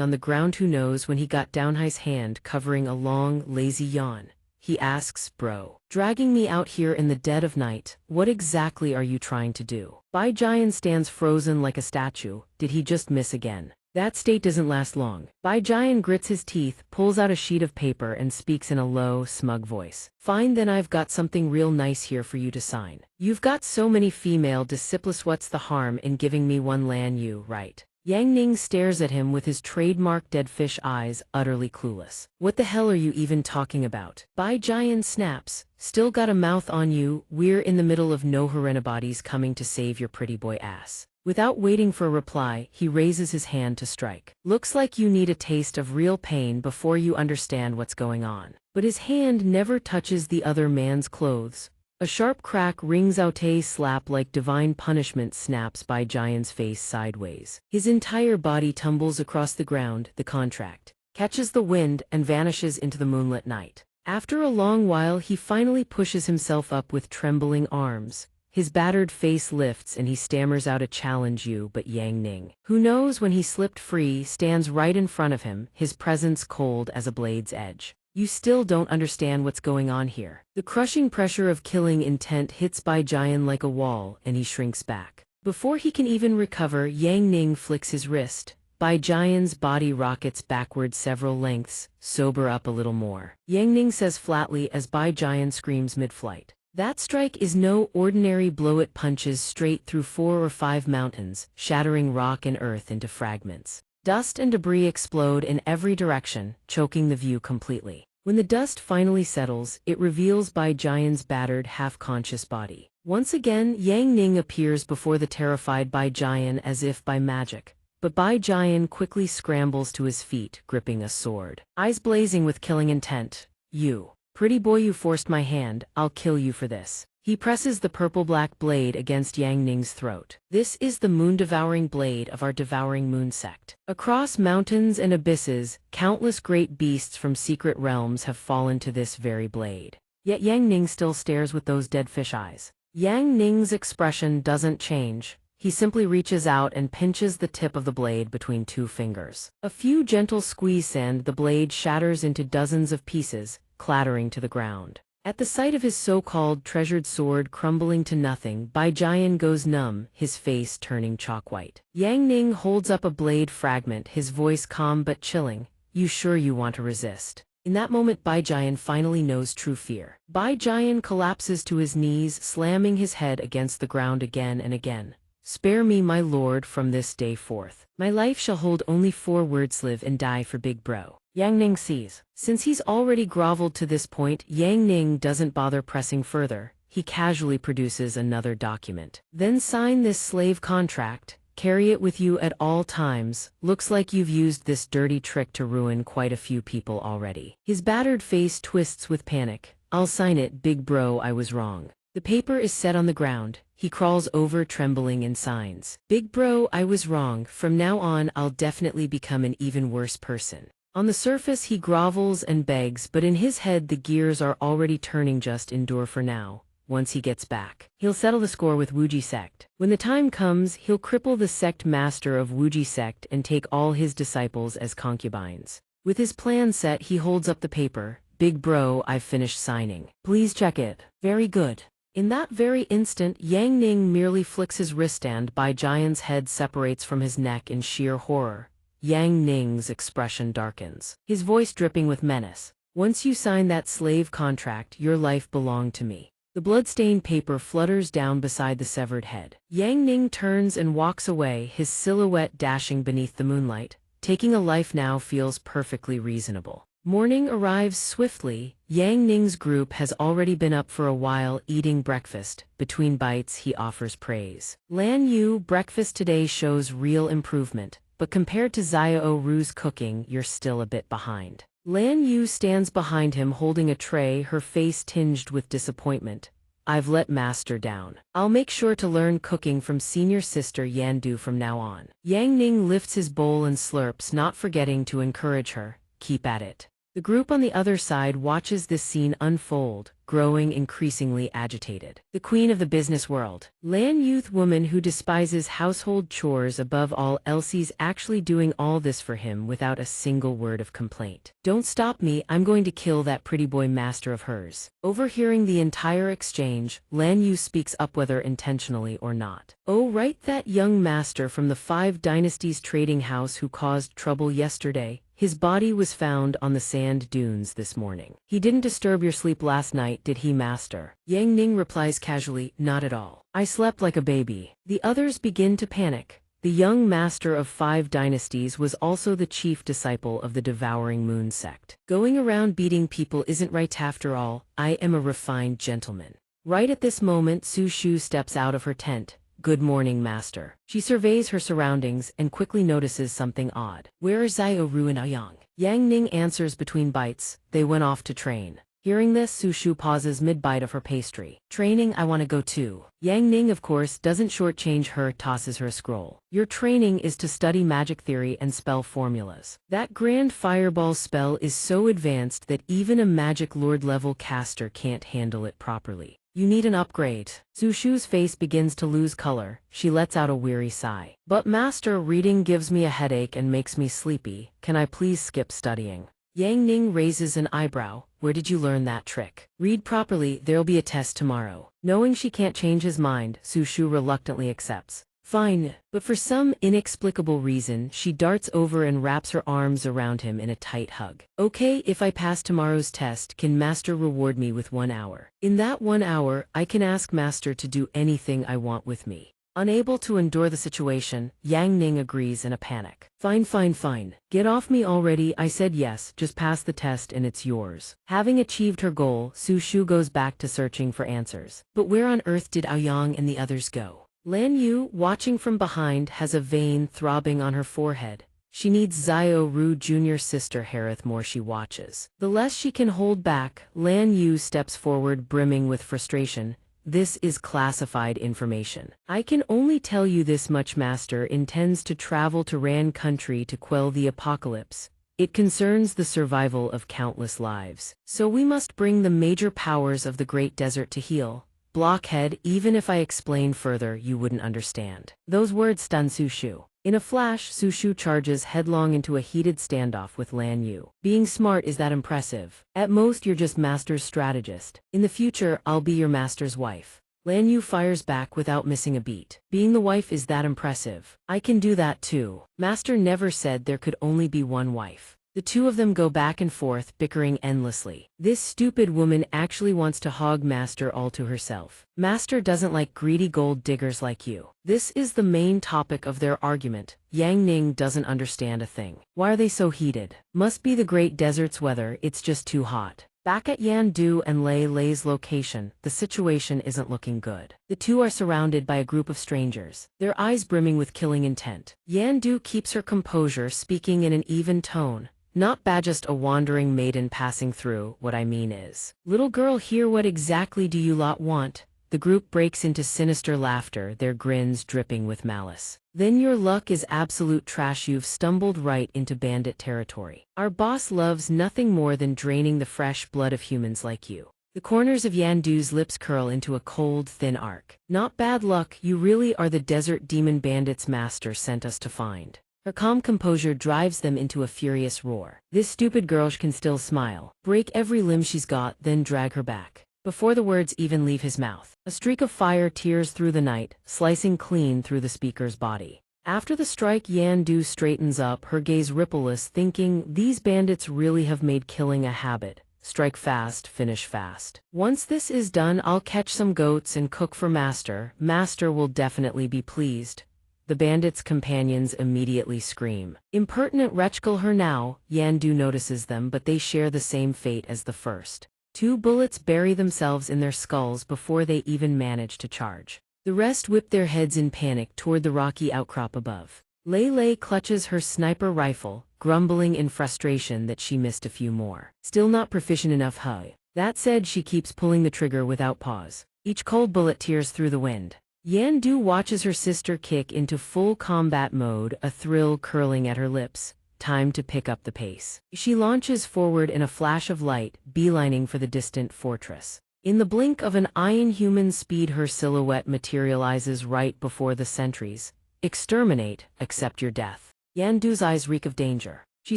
on the ground. Who knows when he got down, his hand covering a long, lazy yawn. He asks, bro, dragging me out here in the dead of night, what exactly are you trying to do? Bai Jian stands frozen like a statue. Did he just miss again? That state doesn't last long. Bai Jian grits his teeth, pulls out a sheet of paper and speaks in a low, smug voice. Fine, then I've got something real nice here for you to sign. You've got so many female disciples, what's the harm in giving me one, Lan Yu, right? Yang Ning stares at him with his trademark dead fish eyes, utterly clueless. What the hell are you even talking about? Bai Jian snaps. Still got a mouth on you, we're in the middle of no anybody's coming to save your pretty boy ass. Without waiting for a reply, he raises his hand to strike. Looks like you need a taste of real pain before you understand what's going on. But his hand never touches the other man's clothes. A sharp crack rings out. A slap like divine punishment snaps Bai Jian's face sideways. His entire body tumbles across the ground. The contract catches the wind and vanishes into the moonlit night. After a long while, he finally pushes himself up with trembling arms. His battered face lifts and he stammers out a challenge, you, but Yang Ning, who knows when he slipped free, stands right in front of him, his presence cold as a blade's edge. You still don't understand what's going on here. The crushing pressure of killing intent hits Bai Jian like a wall and he shrinks back. Before he can even recover, Yang Ning flicks his wrist. Bai Jian's body rockets backward several lengths. Sober up a little more, Yang Ning says flatly as Bai Jian screams mid-flight. That strike is no ordinary blow. It punches straight through 4 or 5 mountains, shattering rock and earth into fragments. Dust and debris explode in every direction, choking the view completely. When the dust finally settles, it reveals Bai Jian's battered, half-conscious body. Once again, Yang Ning appears before the terrified Bai Jian as if by magic. But Bai Jian quickly scrambles to his feet, gripping a sword. Eyes blazing with killing intent. You. Pretty boy, you forced my hand, I'll kill you for this. He presses the purple-black blade against Yang Ning's throat. This is the moon-devouring blade of our Devouring Moon Sect. Across mountains and abysses, countless great beasts from secret realms have fallen to this very blade. Yet Yang Ning still stares with those dead fish eyes. Yang Ning's expression doesn't change. he simply reaches out and pinches the tip of the blade between two fingers. A few gentle squeezes and the blade shatters into dozens of pieces, clattering to the ground. At the sight of his so-called treasured sword crumbling to nothing, Bai Jian goes numb, his face turning chalk white. Yang Ning holds up a blade fragment, his voice calm but chilling. You sure you want to resist? In that moment Bai Jian finally knows true fear. Bai Jian collapses to his knees, slamming his head against the ground again and again. Spare me, my lord, from this day forth. My life shall hold only 4 words: live and die for big bro. Yang Ning sees. Since he's already groveled to this point, Yang Ning doesn't bother pressing further. He casually produces another document. Then sign this slave contract. Carry it with you at all times. Looks like you've used this dirty trick to ruin quite a few people already. His battered face twists with panic. I'll sign it, big bro, I was wrong. The paper is set on the ground. He crawls over, trembling, and signs. Big bro, I was wrong. From now on, I'll definitely become an even worse person. On the surface he grovels and begs, but in his head the gears are already turning. Just endure for now. Once he gets back, he'll settle the score with Wuji Sect. When the time comes, he'll cripple the sect master of Wuji Sect and take all his disciples as concubines. With his plan set, he holds up the paper. Big bro, I've finished signing. Please check it. Very good. In that very instant, Yang Ning merely flicks his wristband. Bai Jian's head separates from his neck in sheer horror. Yang Ning's expression darkens, his voice dripping with menace. Once you sign that slave contract, your life belonged to me. The blood-stained paper flutters down beside the severed head. Yang Ning turns and walks away, his silhouette dashing beneath the moonlight. Taking a life now feels perfectly reasonable. Morning arrives swiftly. Yang Ning's group has already been up for a while, eating breakfast. Between bites, he offers praise. Lan Yu, breakfast today shows real improvement. But compared to Xiao Ru's cooking, you're still a bit behind. Lan Yu stands behind him holding a tray, her face tinged with disappointment. I've let master down. I'll make sure to learn cooking from senior sister Yandu from now on. Yang Ning lifts his bowl and slurps, not forgetting to encourage her. Keep at it. The group on the other side watches this scene unfold, growing increasingly agitated. The queen of the business world, Lan Youth woman who despises household chores above all else, is actually doing all this for him without a single word of complaint. Don't stop me, I'm going to kill that pretty boy master of hers. Overhearing the entire exchange, Lan Yu speaks up, whether intentionally or not. Oh right, that young master from the 5 Dynasties trading house who caused trouble yesterday. His body was found on the sand dunes this morning. He didn't disturb your sleep last night, did he, master? Yang Ning replies casually, not at all. I slept like a baby. The others begin to panic. The young master of 5 dynasties was also the chief disciple of the Devouring Moon sect. Going around beating people isn't right after all. I am a refined gentleman. Right at this moment, Su Shu steps out of her tent. Good morning, master. She surveys her surroundings and quickly notices something odd. Where are Xiao Ru and Aoyang? Yang Ning answers between bites. They went off to train. Hearing this, Su Shu pauses mid-bite of her pastry. Training, I want to go too. Yang Ning, of course, doesn't shortchange her, tosses her a scroll. Your training is to study magic theory and spell formulas. That grand fireball spell is so advanced that even a magic lord level caster can't handle it properly. You need an upgrade. Su Shu's face begins to lose color. She lets out a weary sigh. But master, reading gives me a headache and makes me sleepy. Can I please skip studying? Yang Ning raises an eyebrow. Where did you learn that trick? Read properly, there'll be a test tomorrow. Knowing she can't change his mind, Su Shu reluctantly accepts. Fine, but for some inexplicable reason, she darts over and wraps her arms around him in a tight hug. Okay, if I pass tomorrow's test, can master reward me with 1 hour? In that 1 hour, I can ask master to do anything I want with me. Unable to endure the situation, Yang Ning agrees in a panic. Fine, fine, fine. Get off me already, I said yes, just pass the test and it's yours. Having achieved her goal, Su Shu goes back to searching for answers. But where on earth did Aoyang and the others go? Lan Yu, watching from behind, has a vein throbbing on her forehead. She needs Xiao Ru Jr.'s sister Harith more she watches. The less she can hold back, Lan Yu steps forward, brimming with frustration. This is classified information. I can only tell you this much, master intends to travel to Ran country to quell the apocalypse. It concerns the survival of countless lives. So we must bring the major powers of the Great Desert to heal. blockhead, even if I explain further, you wouldn't understand. Those words stun Su Shu. In a flash, Su Shu charges headlong into a heated standoff with Lan Yu. Being smart is that impressive? At most, you're just master's strategist. In the future, I'll be your master's wife. Lan Yu fires back without missing a beat. Being the wife is that impressive? I can do that too. Master never said there could only be one wife. The two of them go back and forth, bickering endlessly. This stupid woman actually wants to hog Master all to herself. Master doesn't like greedy gold diggers like you. This is the main topic of their argument. Yang Ning doesn't understand a thing. Why are they so heated? Must be the Great Desert's weather, it's just too hot. Back at Yan Du and Lei Lei's location, the situation isn't looking good. The two are surrounded by a group of strangers, their eyes brimming with killing intent. Yan Du keeps her composure, speaking in an even tone. Not bad, just a wandering maiden passing through. What I mean is, little girl here, what exactly do you lot want? The group breaks into sinister laughter, their grins dripping with malice. Then your luck is absolute trash, you've stumbled right into bandit territory. Our boss loves nothing more than draining the fresh blood of humans like you. The corners of Yan Du's lips curl into a cold, thin arc. Not bad luck, you really are the desert demon bandits Master sent us to find. Her calm composure drives them into a furious roar. This stupid girl can still smile. Break every limb she's got, then drag her back. Before the words even leave his mouth, a streak of fire tears through the night, slicing clean through the speaker's body. After the strike, Yan Du straightens up, her gaze rippleless, thinking, these bandits really have made killing a habit. Strike fast, finish fast. Once this is done, I'll catch some goats and cook for Master. Master will definitely be pleased. The bandits' companions immediately scream. Impertinent wretch, kill her now. Yan Du notices them, but they share the same fate as the first. 2 bullets bury themselves in their skulls before they even manage to charge. The rest whip their heads in panic toward the rocky outcrop above. Lei Lei clutches her sniper rifle, grumbling in frustration that she missed a few more. Still not proficient enough, huh? That said, she keeps pulling the trigger without pause. Each cold bullet tears through the wind. Yan Du watches her sister kick into full combat mode, a thrill curling at her lips. Time to pick up the pace. She launches forward in a flash of light, beelining for the distant fortress. In the blink of an eye, in human speed, her silhouette materializes right before the sentries. Exterminate, accept your death. Yan Du's eyes reek of danger. She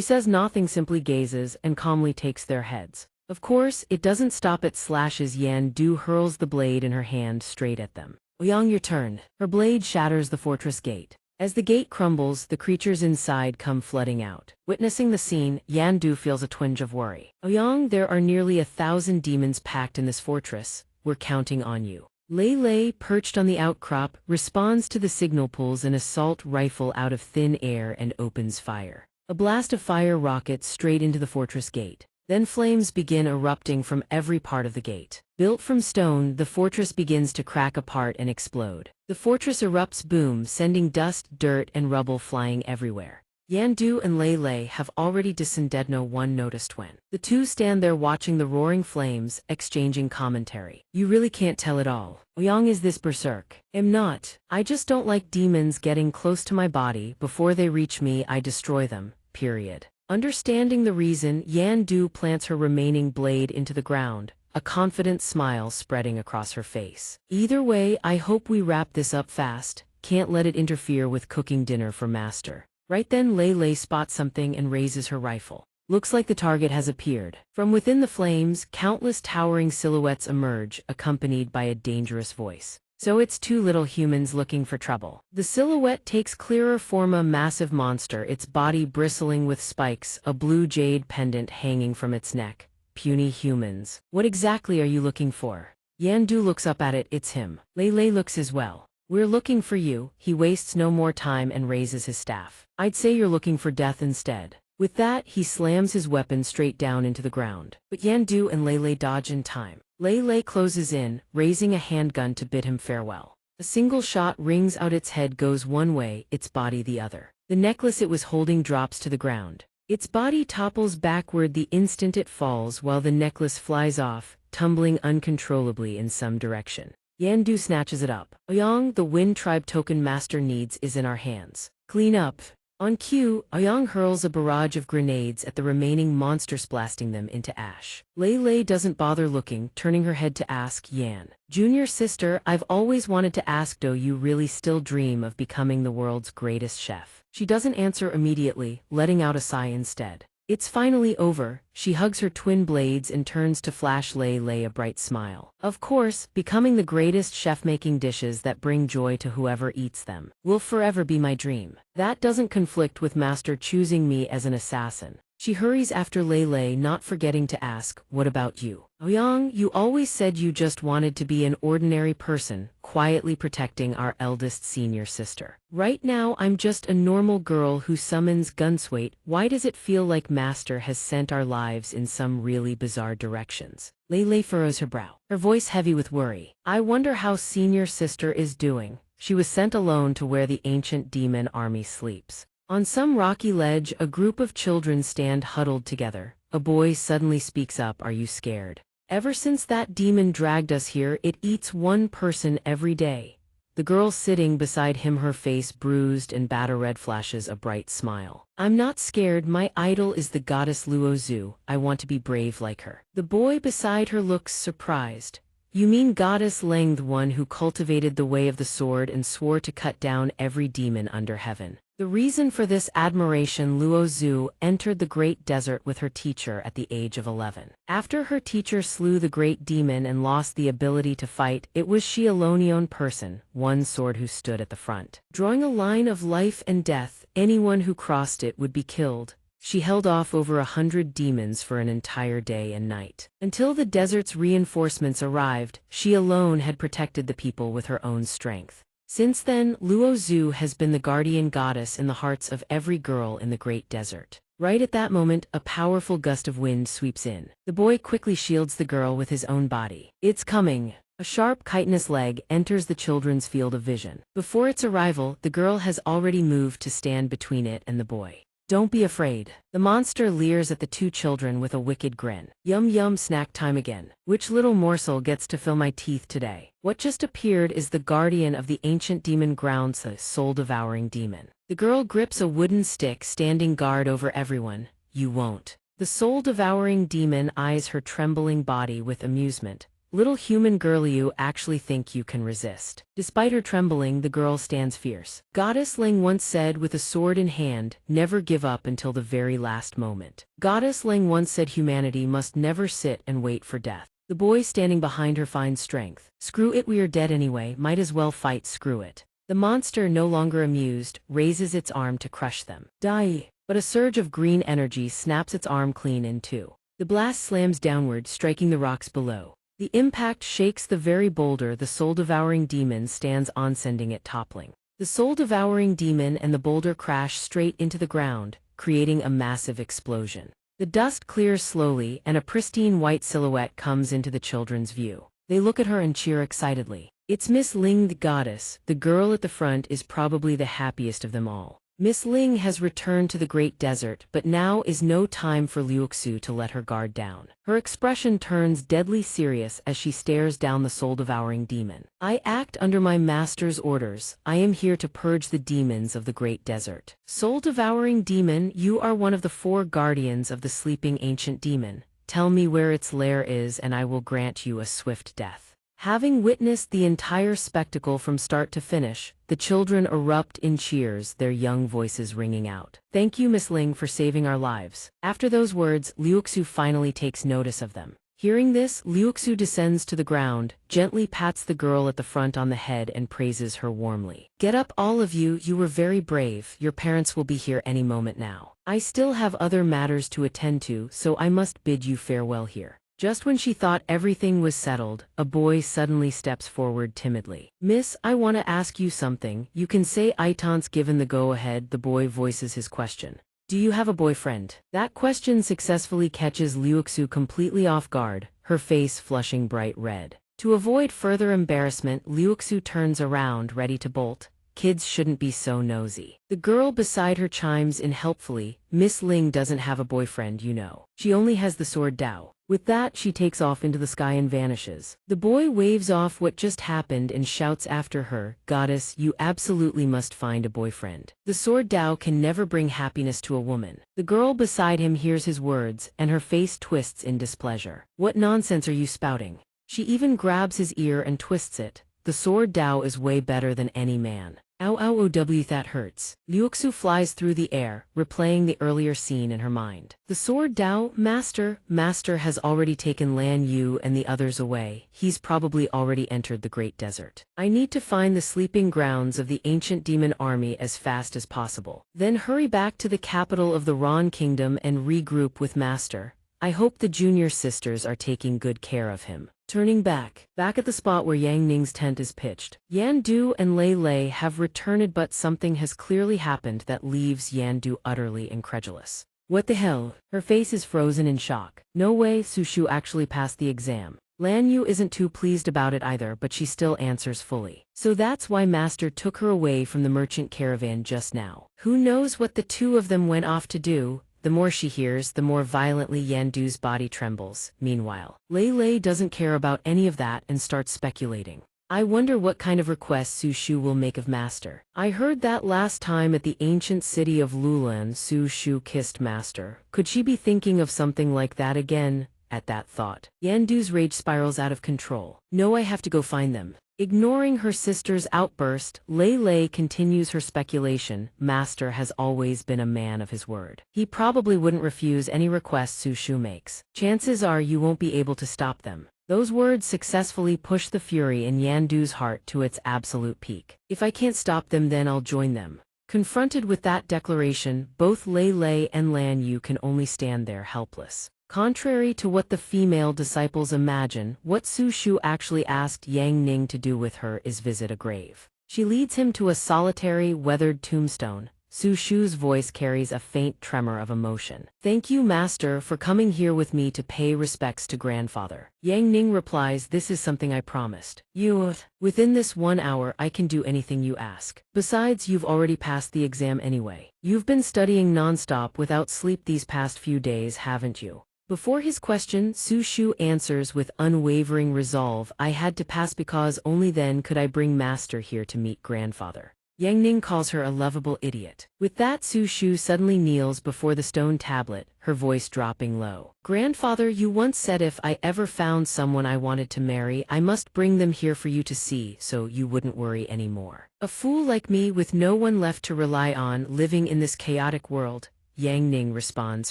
says nothing, simply gazes and calmly takes their heads. Of course, it doesn't stop at slashes. Yan Du hurls the blade in her hand straight at them. Ouyang, your turn. Her blade shatters the fortress gate. As the gate crumbles, the creatures inside come flooding out. Witnessing the scene, Yan Du feels a twinge of worry. Ouyang, there are nearly 1,000 demons packed in this fortress. We're counting on you. Lei Lei, perched on the outcrop, responds to the signal, pulls an assault rifle out of thin air and opens fire. A blast of fire rockets straight into the fortress gate. Then flames begin erupting from every part of the gate. Built from stone, the fortress begins to crack apart and explode. The fortress erupts, boom, sending dust, dirt, and rubble flying everywhere. Yan Du and Lei Lei have already descended. No one noticed when. The two stand there watching the roaring flames, exchanging commentary. You really can't tell it all. Ouyang, is this berserk? Am not. I just don't like demons getting close to my body. Before they reach me, I destroy them, period. Understanding the reason, Yan Du plants her remaining blade into the ground, a confident smile spreading across her face. Either way, I hope we wrap this up fast. Can't let it interfere with cooking dinner for Master. Right then, Lei Lei spots something and raises her rifle. Looks like the target has appeared. From within the flames, countless towering silhouettes emerge, accompanied by a dangerous voice. So it's 2 little humans looking for trouble. The silhouette takes clearer form, a massive monster, its body bristling with spikes, a blue jade pendant hanging from its neck. Puny humans. What exactly are you looking for? Yan Du looks up at it, it's him. Lei Lei looks as well. We're looking for you. He wastes no more time and raises his staff. I'd say you're looking for death instead. With that, he slams his weapon straight down into the ground. But Yan Du and Lei Lei dodge in time. Lei Lei closes in, raising a handgun to bid him farewell. A single shot rings out, its head goes one way, its body the other. The necklace it was holding drops to the ground. Its body topples backward the instant it falls, while the necklace flies off, tumbling uncontrollably in some direction. Yan Du snatches it up. Ouyang, the Wind Tribe token Master needs is in our hands. Clean up. On cue, Aoyang hurls a barrage of grenades at the remaining monsters, blasting them into ash. Lei Lei doesn't bother looking, turning her head to ask Yan. Junior sister, I've always wanted to ask, do you really still dream of becoming the world's greatest chef? She doesn't answer immediately, letting out a sigh instead. It's finally over. She hugs her twin blades and turns to flash Lei Lei a bright smile. Of course, becoming the greatest chef, making dishes that bring joy to whoever eats them, will forever be my dream. That doesn't conflict with Master choosing me as an assassin. She hurries after Lei Lei, not forgetting to ask, what about you? Aoyang, you always said you just wanted to be an ordinary person, quietly protecting our eldest senior sister. Right now I'm just a normal girl who summons gunsweight. Why does it feel like Master has sent our lives in some really bizarre directions? Lei Lei furrows her brow, her voice heavy with worry. I wonder how senior sister is doing. She was sent alone to where the ancient demon army sleeps. On some rocky ledge, a group of children stand huddled together. A boy suddenly speaks up, are you scared? Ever since that demon dragged us here, it eats one person every day. The girl sitting beside him, her face bruised and batter-red, flashes a bright smile. I'm not scared, my idol is the goddess Luozu. I want to be brave like her. The boy beside her looks surprised. You mean Goddess Leng, the one who cultivated the way of the sword and swore to cut down every demon under heaven? The reason for this admiration, Luozu entered the Great Desert with her teacher at the age of 11. After her teacher slew the great demon and lost the ability to fight, it was she alone, the only person, one sword, who stood at the front. Drawing a line of life and death, anyone who crossed it would be killed. She held off over 100 demons for an entire day and night. Until the desert's reinforcements arrived, she alone had protected the people with her own strength. Since then, Luozu has been the guardian goddess in the hearts of every girl in the Great Desert. Right at that moment, a powerful gust of wind sweeps in. The boy quickly shields the girl with his own body. It's coming! A sharp chitinous leg enters the children's field of vision. Before its arrival, the girl has already moved to stand between it and the boy. Don't be afraid. The monster leers at the two children with a wicked grin. Yum yum, snack time again. Which little morsel gets to fill my teeth today? What just appeared is the guardian of the ancient demon grounds, the soul-devouring demon. The girl grips a wooden stick, standing guard over everyone. You won't. The soul-devouring demon eyes her trembling body with amusement. Little human girl, you actually think you can resist? Despite her trembling, the girl stands fierce. Goddess Leng once said, with a sword in hand, never give up until the very last moment. Goddess Leng once said humanity must never sit and wait for death. The boy standing behind her finds strength. Screw it, we are dead anyway, might as well fight, screw it. The monster, no longer amused, raises its arm to crush them. Die! But a surge of green energy snaps its arm clean in two. The blast slams downward, striking the rocks below. The impact shakes the very boulder the soul-devouring demon stands on, sending it toppling. The soul-devouring demon and the boulder crash straight into the ground, creating a massive explosion. The dust clears slowly, and a pristine white silhouette comes into the children's view. They look at her and cheer excitedly. It's Miss Ling, the goddess. The girl at the front is probably the happiest of them all. Miss Ling has returned to the Great Desert, but now is no time for Luozu to let her guard down. Her expression turns deadly serious as she stares down the soul-devouring demon. I act under my master's orders. I am here to purge the demons of the Great Desert. Soul-devouring demon, you are one of the 4 guardians of the sleeping ancient demon. Tell me where its lair is and I will grant you a swift death. Having witnessed the entire spectacle from start to finish, the children erupt in cheers, their young voices ringing out. Thank you, Miss Ling, for saving our lives. After those words, Luozu finally takes notice of them. Hearing this, Luozu descends to the ground, gently pats the girl at the front on the head and praises her warmly. Get up, all of you, you were very brave. Your parents will be here any moment now. I still have other matters to attend to, so I must bid you farewell here. Just when she thought everything was settled, a boy suddenly steps forward timidly. Miss, I want to ask you something. You can say Itan's given the go-ahead. The boy voices his question. Do you have a boyfriend? That question successfully catches Luozu completely off guard, her face flushing bright red. To avoid further embarrassment, Luozu turns around, ready to bolt. kids shouldn't be so nosy. The girl beside her chimes in helpfully, Miss Ling doesn't have a boyfriend, you know. She only has the sword Dao. With that, she takes off into the sky and vanishes. The boy waves off what just happened and shouts after her, "Goddess, you absolutely must find a boyfriend. The sword Dao can never bring happiness to a woman." The girl beside him hears his words, and her face twists in displeasure. "What nonsense are you spouting?" She even grabs his ear and twists it. "The sword Dao is way better than any man." Ow ow ow that hurts. Liuxu flies through the air, replaying the earlier scene in her mind. The sword Dao, Master has already taken Lan Yu and the others away. He's probably already entered the Great Desert. I need to find the sleeping grounds of the ancient demon army as fast as possible. Then hurry back to the capital of the Ron Kingdom and regroup with Master. I hope the junior sisters are taking good care of him. Turning back at the spot where Yang Ning's tent is pitched. Yan Du and Lei Lei have returned, but something has clearly happened that leaves Yan Du utterly incredulous. What the hell? Her face is frozen in shock. No way Su Shu actually passed the exam. Lan Yu isn't too pleased about it either, but she still answers fully. So that's why Master took her away from the merchant caravan just now. Who knows what the two of them went off to do? The more she hears, the more violently Yan Du's body trembles. Meanwhile, Lei Lei doesn't care about any of that and starts speculating. I wonder what kind of request Su Shu will make of Master. I heard that last time at the ancient city of Lulan Su Shu kissed Master. Could she be thinking of something like that again? At that thought, Yan Du's rage spirals out of control. No, I have to go find them. Ignoring her sister's outburst, Lei Lei continues her speculation. Master has always been a man of his word. He probably wouldn't refuse any request Su Shu makes. Chances are you won't be able to stop them. Those words successfully push the fury in Yan Du's heart to its absolute peak. If I can't stop them, then I'll join them. Confronted with that declaration, both Lei Lei and Lan Yu can only stand there helpless. Contrary to what the female disciples imagine, what Su Shu actually asked Yang Ning to do with her is visit a grave. She leads him to a solitary, weathered tombstone. Su Shu's voice carries a faint tremor of emotion. "Thank you, Master, for coming here with me to pay respects to grandfather." Yang Ning replies, "This is something I promised you. Within this 1 hour I can do anything you ask. Besides, you've already passed the exam anyway. You've been studying non-stop without sleep these past few days, haven't you?" Before his question, Su Shu answers with unwavering resolve, "I had to pass because only then could I bring Master here to meet grandfather." Yang Ning calls her a lovable idiot. With that, Su Shu suddenly kneels before the stone tablet, her voice dropping low. "Grandfather, you once said if I ever found someone I wanted to marry, I must bring them here for you to see, so you wouldn't worry anymore. A fool like me with no one left to rely on, living in this chaotic world." Yang Ning responds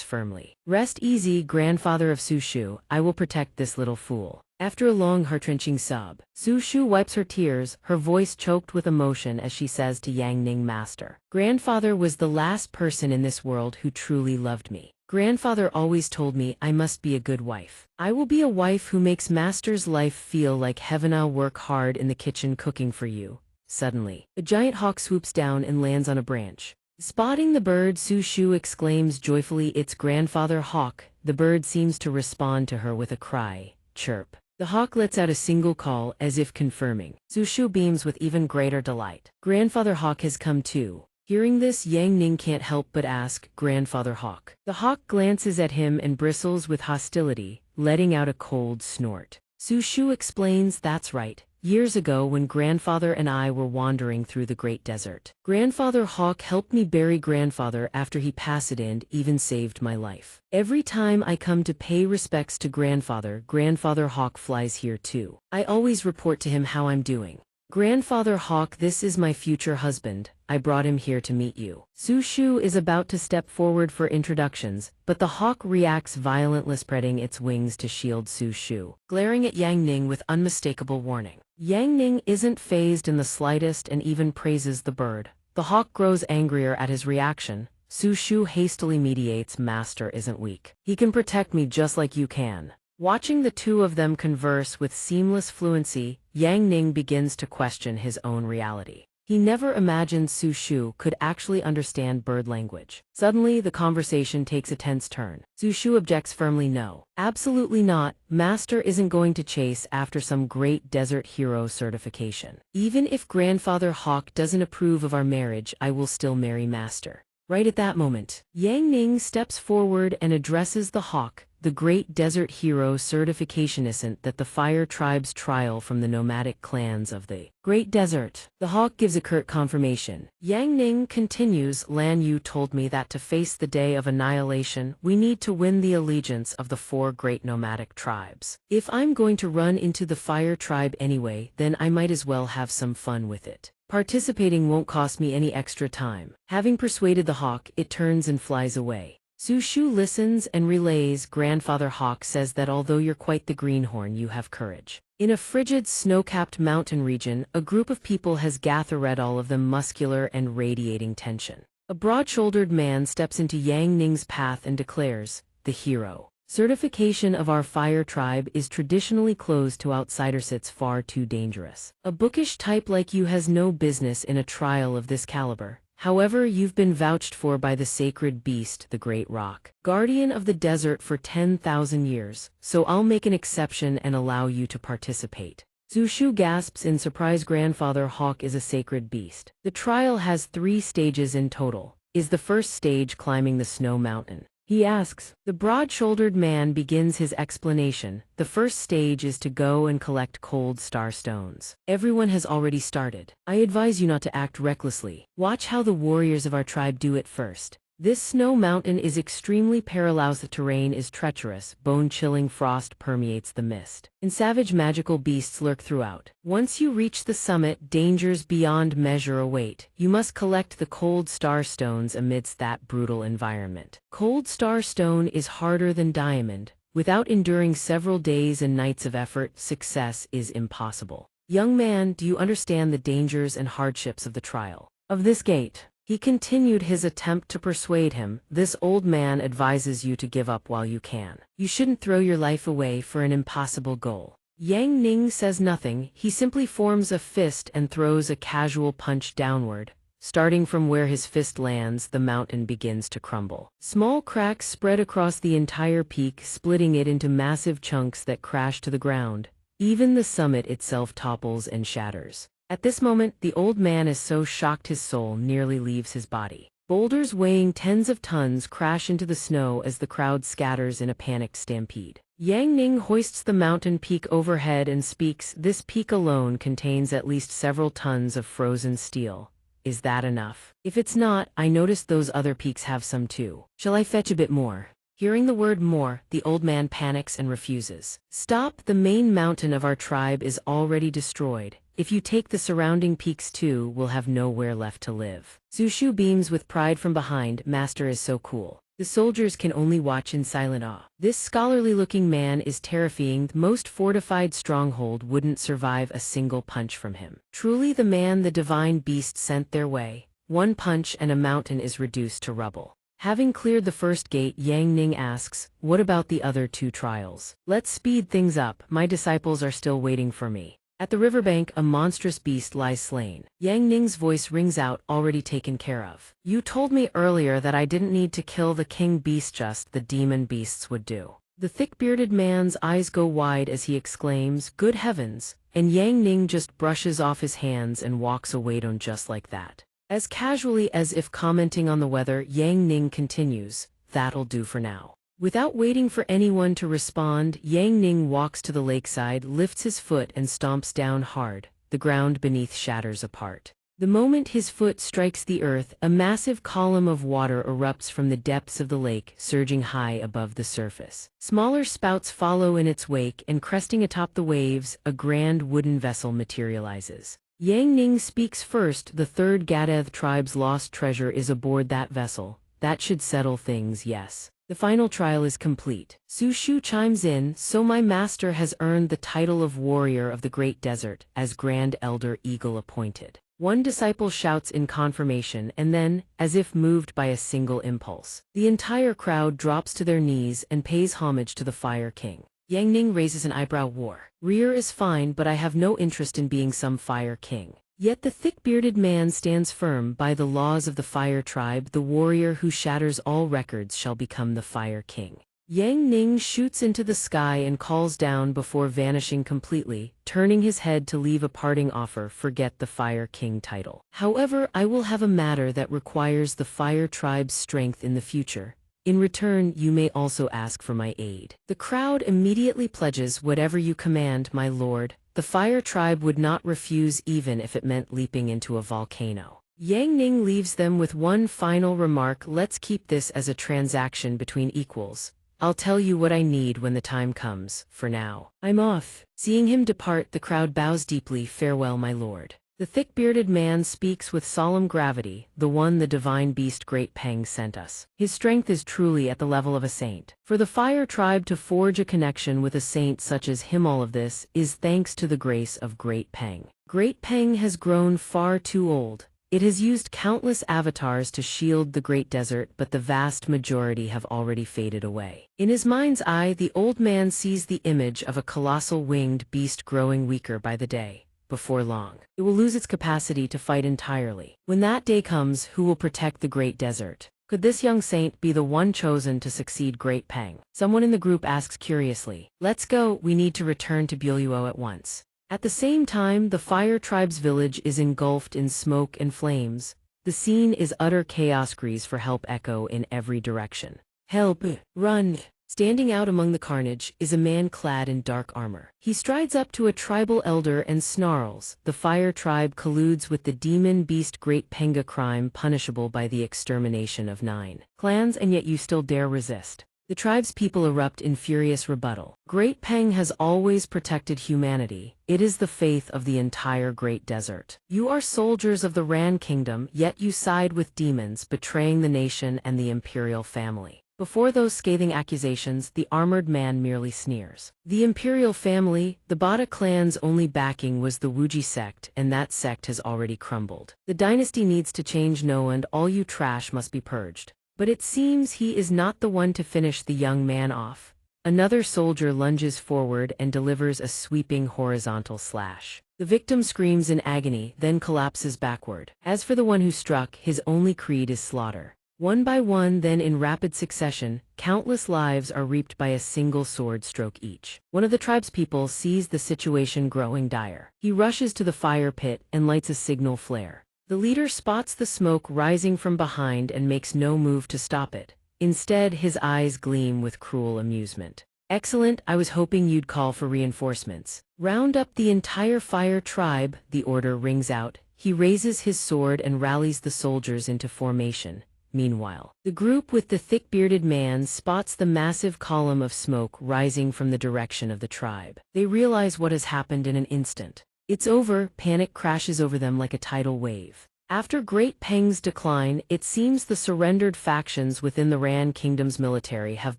firmly. "Rest easy, grandfather of Su Shu, I will protect this little fool." After a long heart-wrenching sob, Su Shu wipes her tears, her voice choked with emotion as she says to Yang Ning, "Master, grandfather was the last person in this world who truly loved me. Grandfather always told me I must be a good wife. I will be a wife who makes Master's life feel like heaven. I'll work hard in the kitchen cooking for you." Suddenly, a giant hawk swoops down and lands on a branch. Spotting the bird, Su Shu exclaims joyfully, "It's grandfather hawk." The bird seems to respond to her with a cry, chirp. The hawk lets out a single call, as if confirming. Su Shu beams with even greater delight. Grandfather hawk has come too. Hearing this, Yang Ning can't help but ask, "Grandfather hawk?" The hawk glances at him and bristles with hostility, letting out a cold snort. Su Shu explains, "That's right. Years ago when grandfather and I were wandering through the Great Desert, Grandfather Hawk helped me bury grandfather after he passed and even saved my life. Every time I come to pay respects to grandfather, Grandfather Hawk flies here too. I always report to him how I'm doing. Grandfather Hawk, this is my future husband. I brought him here to meet you." Su Shu is about to step forward for introductions, but the hawk reacts violently, spreading its wings to shield Su Shu, glaring at Yang Ning with unmistakable warning. Yang Ning isn't fazed in the slightest and even praises the bird. The hawk grows angrier at his reaction. Su Shu hastily mediates, "Master isn't weak. He can protect me just like you can." Watching the two of them converse with seamless fluency, Yang Ning begins to question his own reality. He never imagined Su Shu could actually understand bird language. Suddenly, the conversation takes a tense turn. Su Shu objects firmly. No, absolutely not. Master isn't going to chase after some great desert hero certification. Even if Grandfather Hawk doesn't approve of our marriage, I will still marry Master. Right at that moment, Yang Ning steps forward and addresses the hawk, the great desert hero certification. Isn't that the fire tribe's trial from the nomadic clans of the Great Desert? The hawk gives a curt confirmation. Yang Ning continues, Lan Yu told me that to face the day of annihilation, we need to win the allegiance of the 4 great nomadic tribes. If I'm going to run into the fire tribe anyway, then I might as well have some fun with it. Participating won't cost me any extra time. Having persuaded the hawk, it turns and flies away. Su Shu listens and relays. Grandfather Hawk says that although you're quite the greenhorn, you have courage. In a frigid, snow-capped mountain region, a group of people has gathered, all of them muscular and radiating tension. A broad-shouldered man steps into Yang Ning's path and declares, the hero. Certification of our fire tribe is traditionally closed to outsiders. It's far too dangerous. A bookish type like you has no business in a trial of this caliber. However, you've been vouched for by the sacred beast, the Great Rock, guardian of the desert for 10,000 years, so I'll make an exception and allow you to participate. Su Shu gasps in surprise. Grandfather Hawk is a sacred beast. The trial has 3 stages in total. Is the first stage climbing the snow mountain? He asks. The broad-shouldered man begins his explanation. The first stage is to go and collect cold star stones. Everyone has already started. I advise you not to act recklessly. Watch how the warriors of our tribe do it first. This snow mountain is extremely perilous. The terrain is treacherous. Bone-chilling frost permeates the mist, and savage magical beasts lurk throughout. Once you reach the summit, dangers beyond measure await. You must collect the cold star stones amidst that brutal environment. Cold star stone is harder than diamond. Without enduring several days and nights of effort, success is impossible. Young man, do you understand the dangers and hardships of the trial of this gate? He continued his attempt to persuade him. This old man advises you to give up while you can. You shouldn't throw your life away for an impossible goal. Yang Ning says nothing. He simply forms a fist and throws a casual punch downward. Starting from where his fist lands, the mountain begins to crumble. Small cracks spread across the entire peak, splitting it into massive chunks that crash to the ground. Even the summit itself topples and shatters. At this moment, the old man is so shocked his soul nearly leaves his body. Boulders weighing tens of tons crash into the snow as the crowd scatters in a panicked stampede. Yang Ning hoists the mountain peak overhead and speaks. This peak alone contains at least several tons of frozen steel. Is that enough? If it's not, I noticed those other peaks have some too. Shall I fetch a bit more? Hearing the word more, the old man panics and refuses. Stop, the main mountain of our tribe is already destroyed. If you take the surrounding peaks too, we'll have nowhere left to live. Su Shu beams with pride from behind. Master is so cool. The soldiers can only watch in silent awe. This scholarly-looking man is terrifying. The most fortified stronghold wouldn't survive a single punch from him. Truly the man the divine beast sent their way. One punch and a mountain is reduced to rubble. Having cleared the first gate, Yang Ning asks, what about the other 2 trials? Let's speed things up. My disciples are still waiting for me. At the riverbank, a monstrous beast lies slain. Yang Ning's voice rings out, already taken care of. You told me earlier that I didn't need to kill the king beast, just the demon beasts would do. The thick-bearded man's eyes go wide as he exclaims, good heavens, and Yang Ning just brushes off his hands and walks away just like that. As casually as if commenting on the weather, Yang Ning continues, that'll do for now. Without waiting for anyone to respond, Yang Ning walks to the lakeside, lifts his foot and stomps down hard. The ground beneath shatters apart. The moment his foot strikes the earth, a massive column of water erupts from the depths of the lake, surging high above the surface. Smaller spouts follow in its wake, and cresting atop the waves, a grand wooden vessel materializes. Yang Ning speaks first. The 3rd Gadeth tribe's lost treasure is aboard that vessel. That should settle things, yes. The final trial is complete. Su Shu chimes in, so my master has earned the title of Warrior of the Great Desert, as Grand Elder Eagle appointed. One disciple shouts in confirmation, and then, as if moved by a single impulse, the entire crowd drops to their knees and pays homage to the Fire King. Yang Ning raises an eyebrow. War. Rear is fine, but I have no interest in being some Fire King. Yet the thick-bearded man stands firm. By the laws of the Fire Tribe, the warrior who shatters all records shall become the Fire King. Yang Ning shoots into the sky and calls down before vanishing completely, turning his head to leave a parting offer: forget the Fire King title. However, I will have a matter that requires the Fire Tribe's strength in the future. In return, you may also ask for my aid. The crowd immediately pledges. Whatever you command, my lord. The Fire Tribe would not refuse, even if it meant leaping into a volcano. Yang Ning leaves them with one final remark: let's keep this as a transaction between equals. I'll tell you what I need when the time comes. For now, I'm off. Seeing him depart, the crowd bows deeply. Farewell, my lord. The thick-bearded man speaks with solemn gravity, the one the divine beast Great Peng sent us. His strength is truly at the level of a saint. For the Fire Tribe to forge a connection with a saint such as him, all of this is thanks to the grace of Great Peng. Great Peng has grown far too old. It has used countless avatars to shield the Great Desert, but the vast majority have already faded away. In his mind's eye, the old man sees the image of a colossal winged beast growing weaker by the day. Before long, it will lose its capacity to fight entirely. When that day comes, who will protect the Great Desert? Could this young saint be the one chosen to succeed Great Peng? Someone in the group asks curiously. Let's go, we need to return to Byuluo at once. At the same time, the Fire Tribe's village is engulfed in smoke and flames. The scene is utter chaos. Cries for help echo in every direction. Help! Run! Standing out among the carnage is a man clad in dark armor. He strides up to a tribal elder and snarls. The Fire Tribe colludes with the demon beast Great Penga, crime punishable by the extermination of 9 clans, and yet you still dare resist. The tribe's people erupt in furious rebuttal. Great Peng has always protected humanity. It is the faith of the entire Great Desert. You are soldiers of the Ran Kingdom, yet you side with demons, betraying the nation and the imperial family. Before those scathing accusations, the armored man merely sneers. The imperial family, the Bada clan's only backing was the Wuji sect, and that sect has already crumbled. The dynasty needs to change. No, and all you trash must be purged. But it seems he is not the one to finish the young man off. Another soldier lunges forward and delivers a sweeping horizontal slash. The victim screams in agony, then collapses backward. As for the one who struck, his only creed is slaughter. One by one, then in rapid succession, countless lives are reaped by a single sword stroke each. One of the tribe's people sees the situation growing dire. He rushes to the fire pit and lights a signal flare. The leader spots the smoke rising from behind and makes no move to stop it. Instead, his eyes gleam with cruel amusement. Excellent, I was hoping you'd call for reinforcements. Round up the entire Fire Tribe, the order rings out. He raises his sword and rallies the soldiers into formation. Meanwhile, the group with the thick-bearded man spots the massive column of smoke rising from the direction of the tribe. They realize what has happened in an instant. It's over. Panic crashes over them like a tidal wave. After Great Peng's decline, it seems the surrendered factions within the Ran Kingdom's military have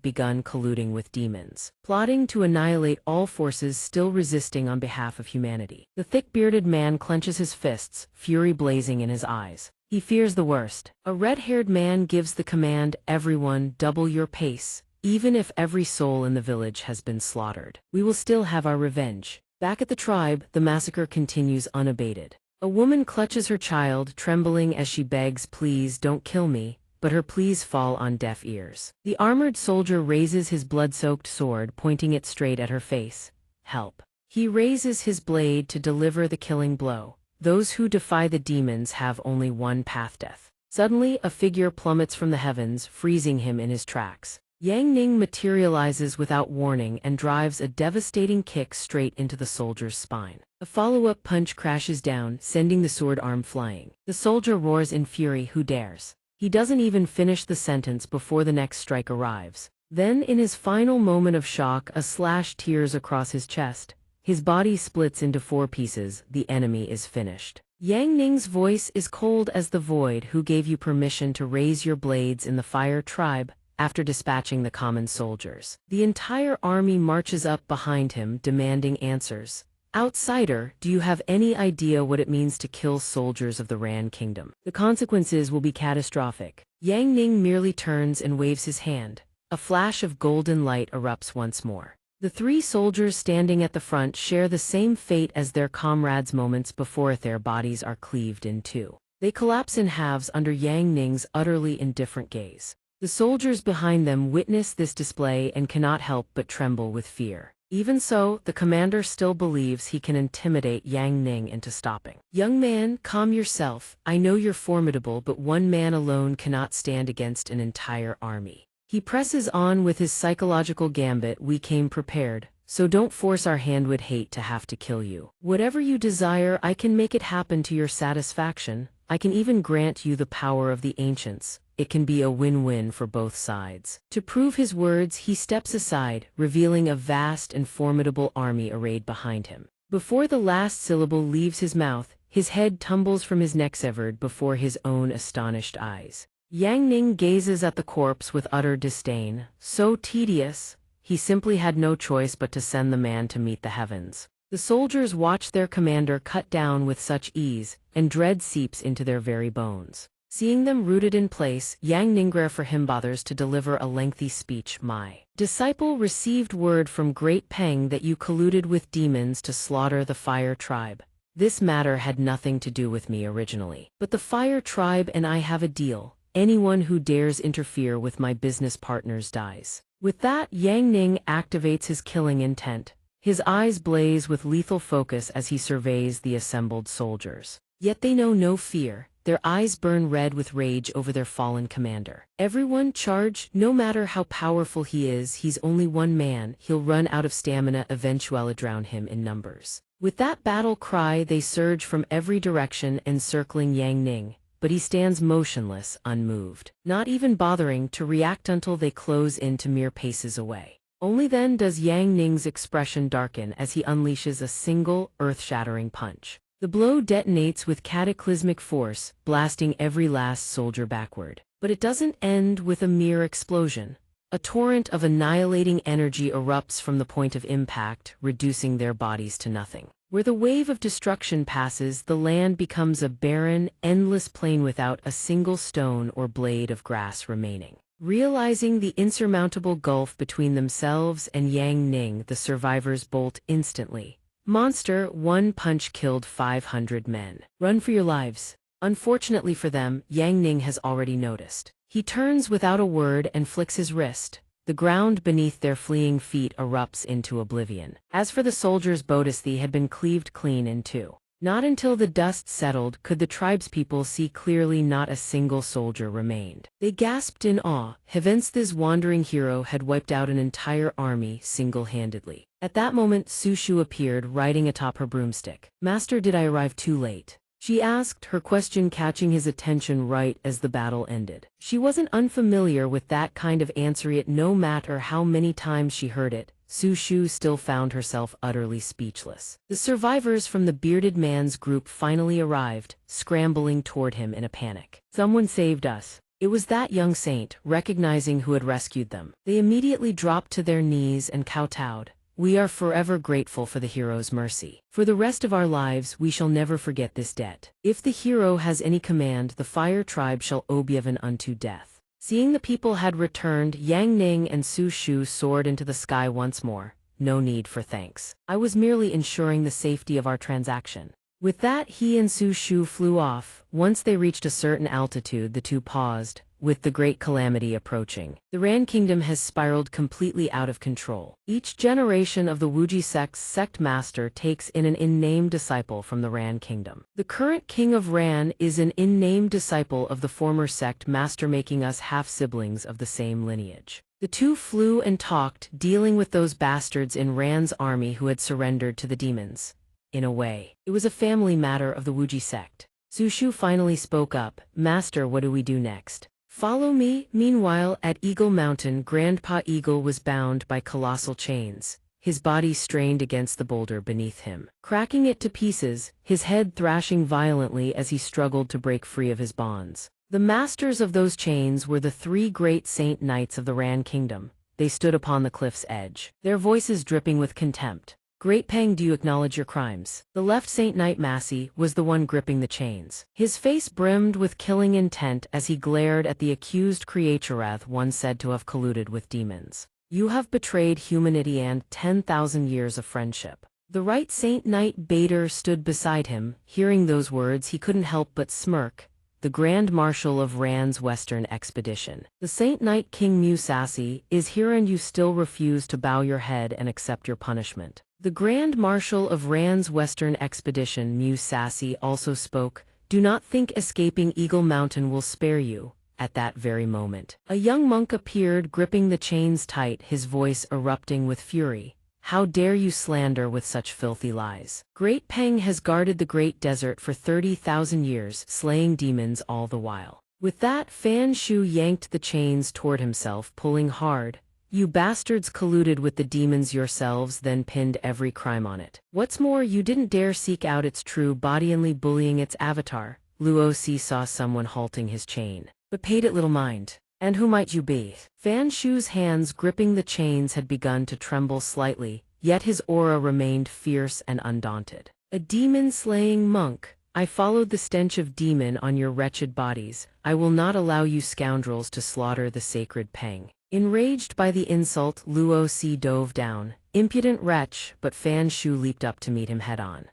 begun colluding with demons, plotting to annihilate all forces still resisting on behalf of humanity. The thick-bearded man clenches his fists, fury blazing in his eyes. He fears the worst. A red-haired man gives the command, everyone, double your pace. Even if every soul in the village has been slaughtered, we will still have our revenge. Back at the tribe, the massacre continues unabated. A woman clutches her child, trembling as she begs, please don't kill me, but her pleas fall on deaf ears. The armored soldier raises his blood-soaked sword, pointing it straight at her face. Help. He raises his blade to deliver the killing blow. Those who defy the demons have only one path: death. Suddenly, a figure plummets from the heavens, freezing him in his tracks. Yang Ning materializes without warning and drives a devastating kick straight into the soldier's spine. A follow-up punch crashes down, sending the sword arm flying. The soldier roars in fury, who dares? He doesn't even finish the sentence before the next strike arrives. Then, in his final moment of shock, a slash tears across his chest. His body splits into 4 pieces. The enemy is finished. Yang Ning's voice is cold as the void. Who gave you permission to raise your blades in the Fire Tribe? After dispatching the common soldiers, the entire army marches up behind him, demanding answers. Outsider, do you have any idea what it means to kill soldiers of the Ran Kingdom? The consequences will be catastrophic. Yang Ning merely turns and waves his hand. A flash of golden light erupts once more. The three soldiers standing at the front share the same fate as their comrades moments before their bodies are cleaved in two. They collapse in halves under Yang Ning's utterly indifferent gaze. The soldiers behind them witness this display and cannot help but tremble with fear. Even so, the commander still believes he can intimidate Yang Ning into stopping. "Young man, calm yourself. I know you're formidable, but one man alone cannot stand against an entire army." He presses on with his psychological gambit. "We came prepared, so don't force our hand. Would hate to have to kill you. Whatever you desire, I can make it happen to your satisfaction. I can even grant you the power of the ancients. It can be a win-win for both sides." To prove his words, he steps aside, revealing a vast and formidable army arrayed behind him. Before the last syllable leaves his mouth, his head tumbles from his neck, severed before his own astonished eyes. Yang Ning gazes at the corpse with utter disdain. So tedious, he simply had no choice but to send the man to meet the heavens. The soldiers watch their commander cut down with such ease, and dread seeps into their very bones. Seeing them rooted in place, Yang Ning for him bothers to deliver a lengthy speech. "My disciple received word from Great Peng that you colluded with demons to slaughter the Fire Tribe. This matter had nothing to do with me originally. But the Fire Tribe and I have a deal. Anyone who dares interfere with my business partners dies." With that, Yang Ning activates his killing intent. His eyes blaze with lethal focus as he surveys the assembled soldiers. Yet they know no fear. Their eyes burn red with rage over their fallen commander. "Everyone charge! No matter how powerful he is, he's only one man. He'll run out of stamina, eventually drown him in numbers." With that battle cry, they surge from every direction, encircling Yang Ning. But he stands motionless, unmoved, not even bothering to react until they close in to mere paces away. Only then does Yang Ning's expression darken as he unleashes a single, earth-shattering punch. The blow detonates with cataclysmic force, blasting every last soldier backward. But it doesn't end with a mere explosion. A torrent of annihilating energy erupts from the point of impact, reducing their bodies to nothing. Where the wave of destruction passes, the land becomes a barren, endless plain without a single stone or blade of grass remaining. Realizing the insurmountable gulf between themselves and Yang Ning, the survivors bolt instantly. "Monster, one punch killed 500 men. Run for your lives." Unfortunately for them, Yang Ning has already noticed. He turns without a word and flicks his wrist. The ground beneath their fleeing feet erupts into oblivion. As for the soldiers, Bodhisattva had been cleaved clean in two. Not until the dust settled could the tribespeople see clearly. Not a single soldier remained. They gasped in awe. This wandering hero had wiped out an entire army single-handedly. At that moment, Sushu appeared, riding atop her broomstick. "Master, did I arrive too late?" she asked, her question catching his attention right as the battle ended. She wasn't unfamiliar with that kind of answer, yet no matter how many times she heard it, Sushu still found herself utterly speechless. The survivors from the bearded man's group finally arrived, scrambling toward him in a panic. "Someone saved us." It was that young saint, recognizing who had rescued them. They immediately dropped to their knees and kowtowed. "We are forever grateful for the hero's mercy. For the rest of our lives, we shall never forget this debt. If the hero has any command, the Fire Tribe shall obey unto death." Seeing the people had returned, Yang Ning and Su Shu soared into the sky once more. "No need for thanks. I was merely ensuring the safety of our transaction." With that, he and Su Shu flew off. Once they reached a certain altitude, the two paused. With the great calamity approaching, the Ran kingdom has spiraled completely out of control. Each generation of the Wuji sect's sect master takes in an unnamed disciple from the Ran kingdom. The current king of Ran is an unnamed disciple of the former sect master, making us half-siblings of the same lineage. The two flew and talked, dealing with those bastards in Ran's army who had surrendered to the demons. In a way, it was a family matter of the Wuji sect. Sushu finally spoke up. "Master, what do we do next?" "Follow me." Meanwhile, at Eagle Mountain, Grandpa Eagle was bound by colossal chains, his body strained against the boulder beneath him, cracking it to pieces, his head thrashing violently as he struggled to break free of his bonds. The masters of those chains were the three great saint knights of the Ran kingdom. They stood upon the cliff's edge, their voices dripping with contempt. "Great Peng, do you acknowledge your crimes?" The left Saint Knight Massey was the one gripping the chains. His face brimmed with killing intent as he glared at the accused creature once said to have colluded with demons. You have betrayed humanity and 10,000 years of friendship. The right Saint Knight Bader stood beside him. Hearing those words, he couldn't help but smirk. The Grand Marshal of Ran's Western Expedition. The Saint Knight King Musashi is here, and you still refuse to bow your head and accept your punishment. The Grand Marshal of Ran's Western Expedition Musashi also spoke. Do not think escaping Eagle Mountain will spare you. At that very moment, a young monk appeared, gripping the chains tight, his voice erupting with fury. How dare you slander with such filthy lies? Great Peng has guarded the Great Desert for 30,000 years, slaying demons all the while. With that, Fan Shu yanked the chains toward himself, pulling hard. You bastards colluded with the demons yourselves, then pinned every crime on it. What's more, you didn't dare seek out its true body, only bullying its avatar. Luo Si saw someone halting his chain, but paid it little mind. And who might you be? Fan Shu's hands gripping the chains had begun to tremble slightly, yet his aura remained fierce and undaunted. A demon-slaying monk. I followed the stench of demon on your wretched bodies. I will not allow you scoundrels to slaughter the sacred Peng. Enraged by the insult, Luo Si dove down. Impudent wretch, but Fan Shu leaped up to meet him head-on.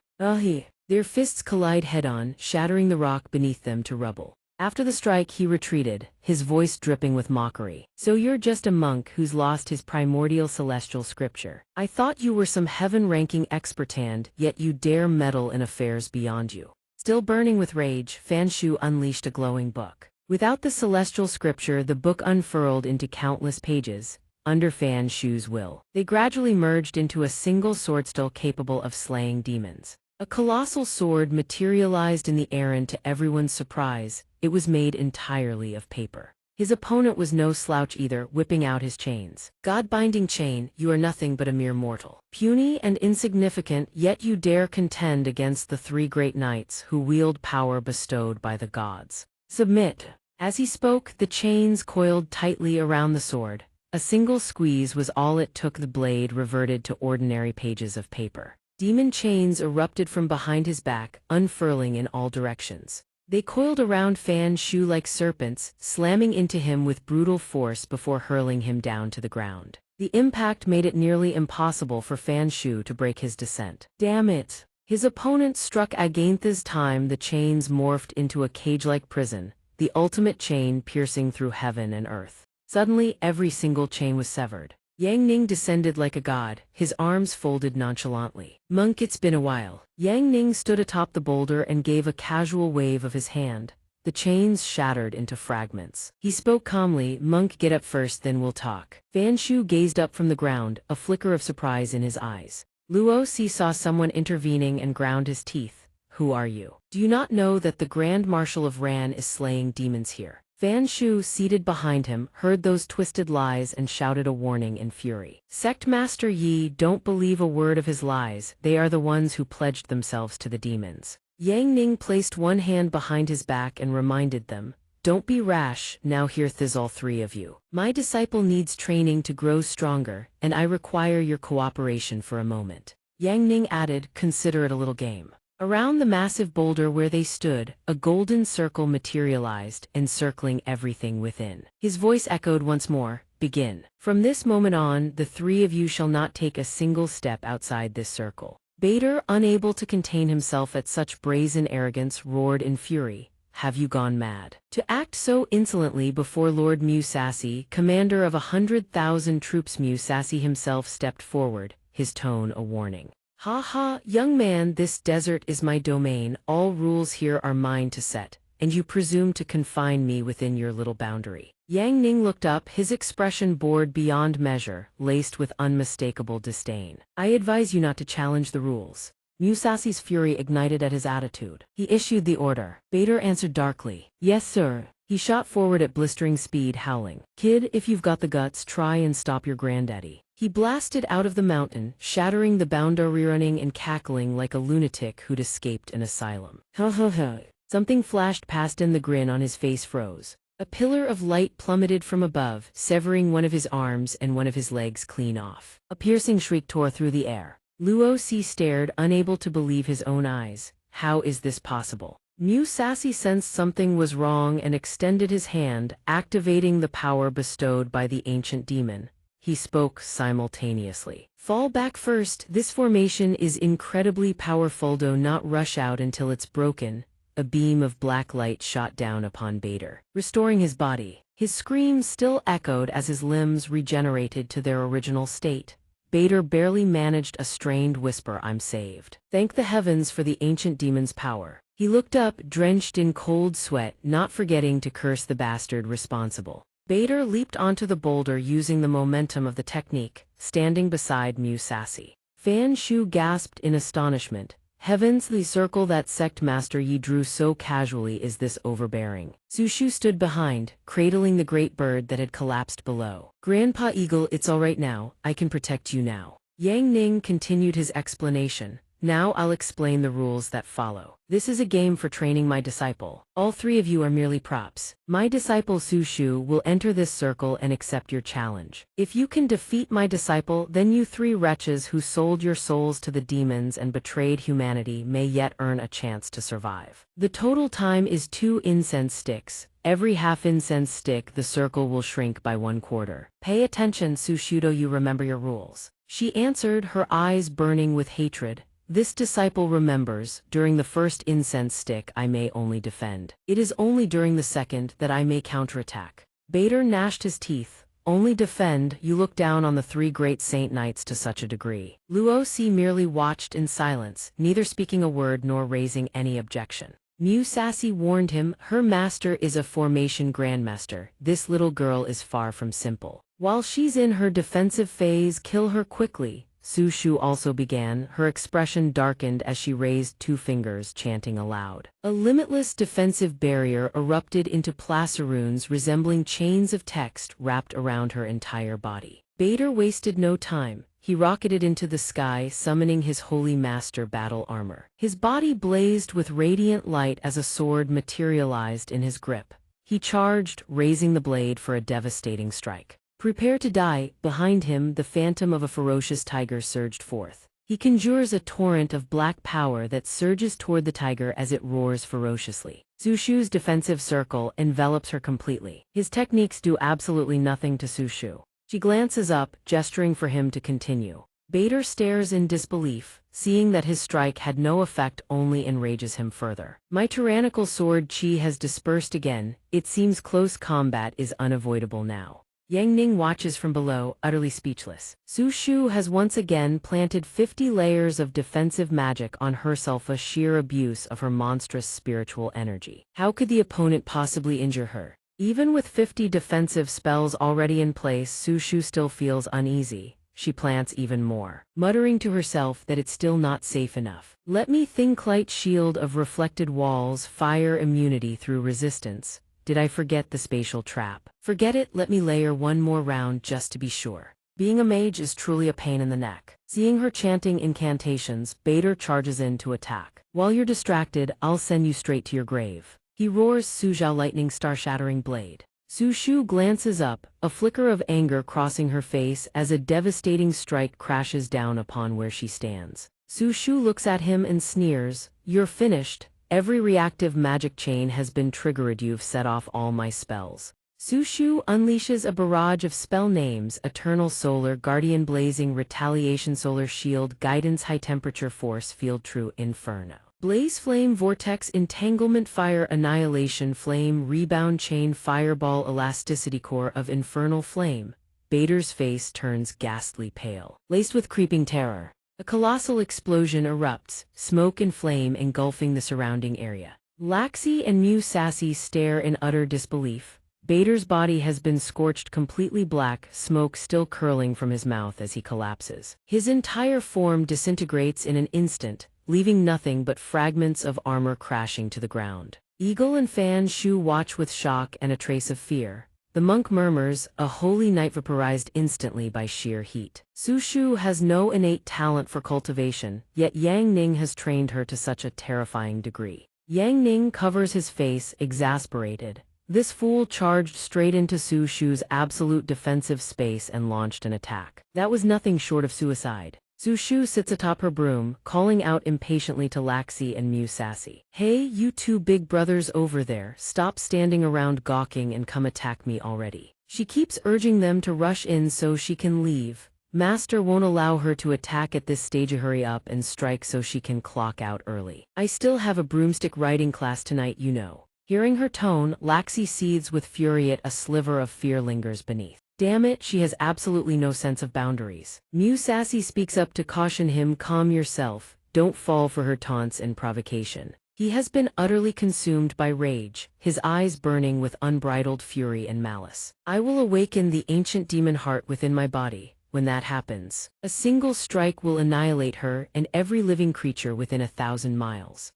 Their fists collide head-on, shattering the rock beneath them to rubble. After the strike, he retreated, his voice dripping with mockery. So you're just a monk who's lost his primordial celestial scripture. I thought you were some heaven-ranking expert, and yet you dare meddle in affairs beyond you. Still burning with rage, Fan Shu unleashed a glowing book. Without the celestial scripture, the book unfurled into countless pages. Under Fan Shu's will, they gradually merged into a single sword still capable of slaying demons. A colossal sword materialized in the air, and to everyone's surprise, it was made entirely of paper. His opponent was no slouch either, whipping out his chains. God-binding chain, you are nothing but a mere mortal. Puny and insignificant, yet you dare contend against the three great knights who wield power bestowed by the gods. Submit. As he spoke, the chains coiled tightly around the sword. A single squeeze was all it took. The blade reverted to ordinary pages of paper. Demon chains erupted from behind his back, unfurling in all directions. They coiled around Fan Shu like serpents, slamming into him with brutal force before hurling him down to the ground. The impact made it nearly impossible for Fan Shu to break his descent. Damn it! His opponent struck again. This time the chains morphed into a cage-like prison, the ultimate chain piercing through heaven and earth. Suddenly, every single chain was severed. Yang Ning descended like a god, his arms folded nonchalantly. Monk, it's been a while. Yang Ning stood atop the boulder and gave a casual wave of his hand. The chains shattered into fragments. He spoke calmly, Monk, get up first, then we'll talk. Fan Shu gazed up from the ground, a flicker of surprise in his eyes. Luo Si saw someone intervening and ground his teeth. Who are you? Do you not know that the Grand Marshal of Ran is slaying demons here? Fan Shu, seated behind him, heard those twisted lies and shouted a warning in fury. Sect Master Yi, don't believe a word of his lies. They are the ones who pledged themselves to the demons. Yang Ning placed one hand behind his back and reminded them, don't be rash. Now hear this, all three of you. My disciple needs training to grow stronger, and I require your cooperation for a moment. Yang Ning added, consider it a little game. Around the massive boulder where they stood, a golden circle materialized, encircling everything within. His voice echoed once more, begin. From this moment on, the three of you shall not take a single step outside this circle. Bader, unable to contain himself at such brazen arrogance, roared in fury, have you gone mad? To act so insolently before Lord Musashi, commander of 100,000 troops. Musashi himself stepped forward, his tone a warning. Ha ha, young man, this desert is my domain, all rules here are mine to set, and you presume to confine me within your little boundary. Yang Ning looked up, his expression bored beyond measure, laced with unmistakable disdain. I advise you not to challenge the rules. Musashi's fury ignited at his attitude. He issued the order. Bader answered darkly, yes sir. He shot forward at blistering speed, howling, kid, if you've got the guts, try and stop your granddaddy. He blasted out of the mountain, shattering the boundary, running and cackling like a lunatic who'd escaped an asylum. Ha ha ha. Something flashed past and the grin on his face froze. A pillar of light plummeted from above, severing one of his arms and one of his legs clean off. A piercing shriek tore through the air. Luo Si stared, unable to believe his own eyes. How is this possible? Musashi sensed something was wrong and extended his hand, activating the power bestowed by the ancient demon. he spoke simultaneously. Fall back first. This formation is incredibly powerful. Do not rush out until it's broken. A beam of black light shot down upon Bader, restoring his body. His screams still echoed as his limbs regenerated to their original state. Bader barely managed a strained whisper, "I'm saved. Thank the heavens for the ancient demon's power." He looked up, drenched in cold sweat, not forgetting to curse the bastard responsible. Bader leaped onto the boulder using the momentum of the technique, standing beside Musashi. Fan Shu gasped in astonishment. Heavens, the circle that Sect Master Yi drew so casually is this overbearing. Sushu stood behind, cradling the great bird that had collapsed below. "Grandpa Eagle, it's all right now, I can protect you now." Yang Ning continued his explanation. "Now I'll explain the rules that follow. This is a game for training my disciple. All three of you are merely props. My disciple Sushu will enter this circle and accept your challenge. If you can defeat my disciple, then you three wretches who sold your souls to the demons and betrayed humanity may yet earn a chance to survive. The total time is 2 incense sticks. Every half incense stick, the circle will shrink by 1/4. Pay attention, Sushudo, you remember your rules." She answered, her eyes burning with hatred. "This disciple remembers, during the first incense stick I may only defend. It is only during the second that I may counterattack." Bader gnashed his teeth. "Only defend? You look down on the 3 great saint knights to such a degree." Luo Si merely watched in silence, neither speaking a word nor raising any objection. Musashi warned him, "Her master is a formation grandmaster. This little girl is far from simple. While she's in her defensive phase, kill her quickly." Sushu also began, her expression darkened as she raised 2 fingers, chanting aloud. A limitless defensive barrier erupted into placerunes resembling chains of text wrapped around her entire body. Bader wasted no time. He rocketed into the sky, summoning his holy master battle armor. His body blazed with radiant light as a sword materialized in his grip. He charged, raising the blade for a devastating strike. "Prepare to die." Behind him, the phantom of a ferocious tiger surged forth. He conjures a torrent of black power that surges toward the tiger as it roars ferociously. Sushu's defensive circle envelops her completely. His techniques do absolutely nothing to Sushu. She glances up, gesturing for him to continue. Bader stares in disbelief, seeing that his strike had no effect only enrages him further. "My tyrannical sword chi has dispersed again. It seems close combat is unavoidable now." Yang Ning watches from below, utterly speechless. Sushu has once again planted 50 layers of defensive magic on herself, a sheer abuse of her monstrous spiritual energy. How could the opponent possibly injure her? Even with 50 defensive spells already in place, Sushu still feels uneasy. She plants even more, muttering to herself that it's still not safe enough. "Let me think light shield of reflected walls, fire immunity through resistance. Did I forget the spatial trap? Forget it, let me layer one more round just to be sure." Being a mage is truly a pain in the neck. Seeing her chanting incantations, Bader charges in to attack. "While you're distracted, I'll send you straight to your grave." He roars Suzhou lightning star-shattering blade. Sushu glances up, a flicker of anger crossing her face as a devastating strike crashes down upon where she stands. Sushu looks at him and sneers, "You're finished. Every reactive magic chain has been triggered. You've set off all my spells." Sushu unleashes a barrage of spell names: Eternal Solar, Guardian Blazing, Retaliation, Solar Shield, Guidance, High Temperature, Force Field, True Inferno, Blaze, Flame, Vortex, Entanglement, Fire, Annihilation, Flame, Rebound, Chain, Fireball, Elasticity, Core of Infernal Flame. Bader's face turns ghastly pale, laced with creeping terror. A colossal explosion erupts, smoke and flame engulfing the surrounding area. Laxi and Musashi stare in utter disbelief. Bader's body has been scorched completely black, smoke still curling from his mouth as he collapses. His entire form disintegrates in an instant, leaving nothing but fragments of armor crashing to the ground. Eagle and Fan Shu watch with shock and a trace of fear. The monk murmurs, "A holy knight vaporized instantly by sheer heat." Sushu has no innate talent for cultivation, yet Yang Ning has trained her to such a terrifying degree. Yang Ning covers his face, exasperated. This fool charged straight into Sushu's absolute defensive space and launched an attack. That was nothing short of suicide. Sushu sits atop her broom, calling out impatiently to Laxi and Musashi. "Hey, you two big brothers over there, stop standing around gawking and come attack me already." She keeps urging them to rush in so she can leave. Master won't allow her to attack at this stage. Hurry up and strike so she can clock out early. I still have a broomstick riding class tonight, you know. Hearing her tone, Laxi seethes with fury. A sliver of fear lingers beneath. Damn it, she has absolutely no sense of boundaries. Sassy speaks up to caution him. Calm yourself, don't fall for her taunts and provocation. He has been utterly consumed by rage, his eyes burning with unbridled fury and malice. I will awaken the ancient demon heart within my body. When that happens, a single strike will annihilate her and every living creature within 1,000 miles.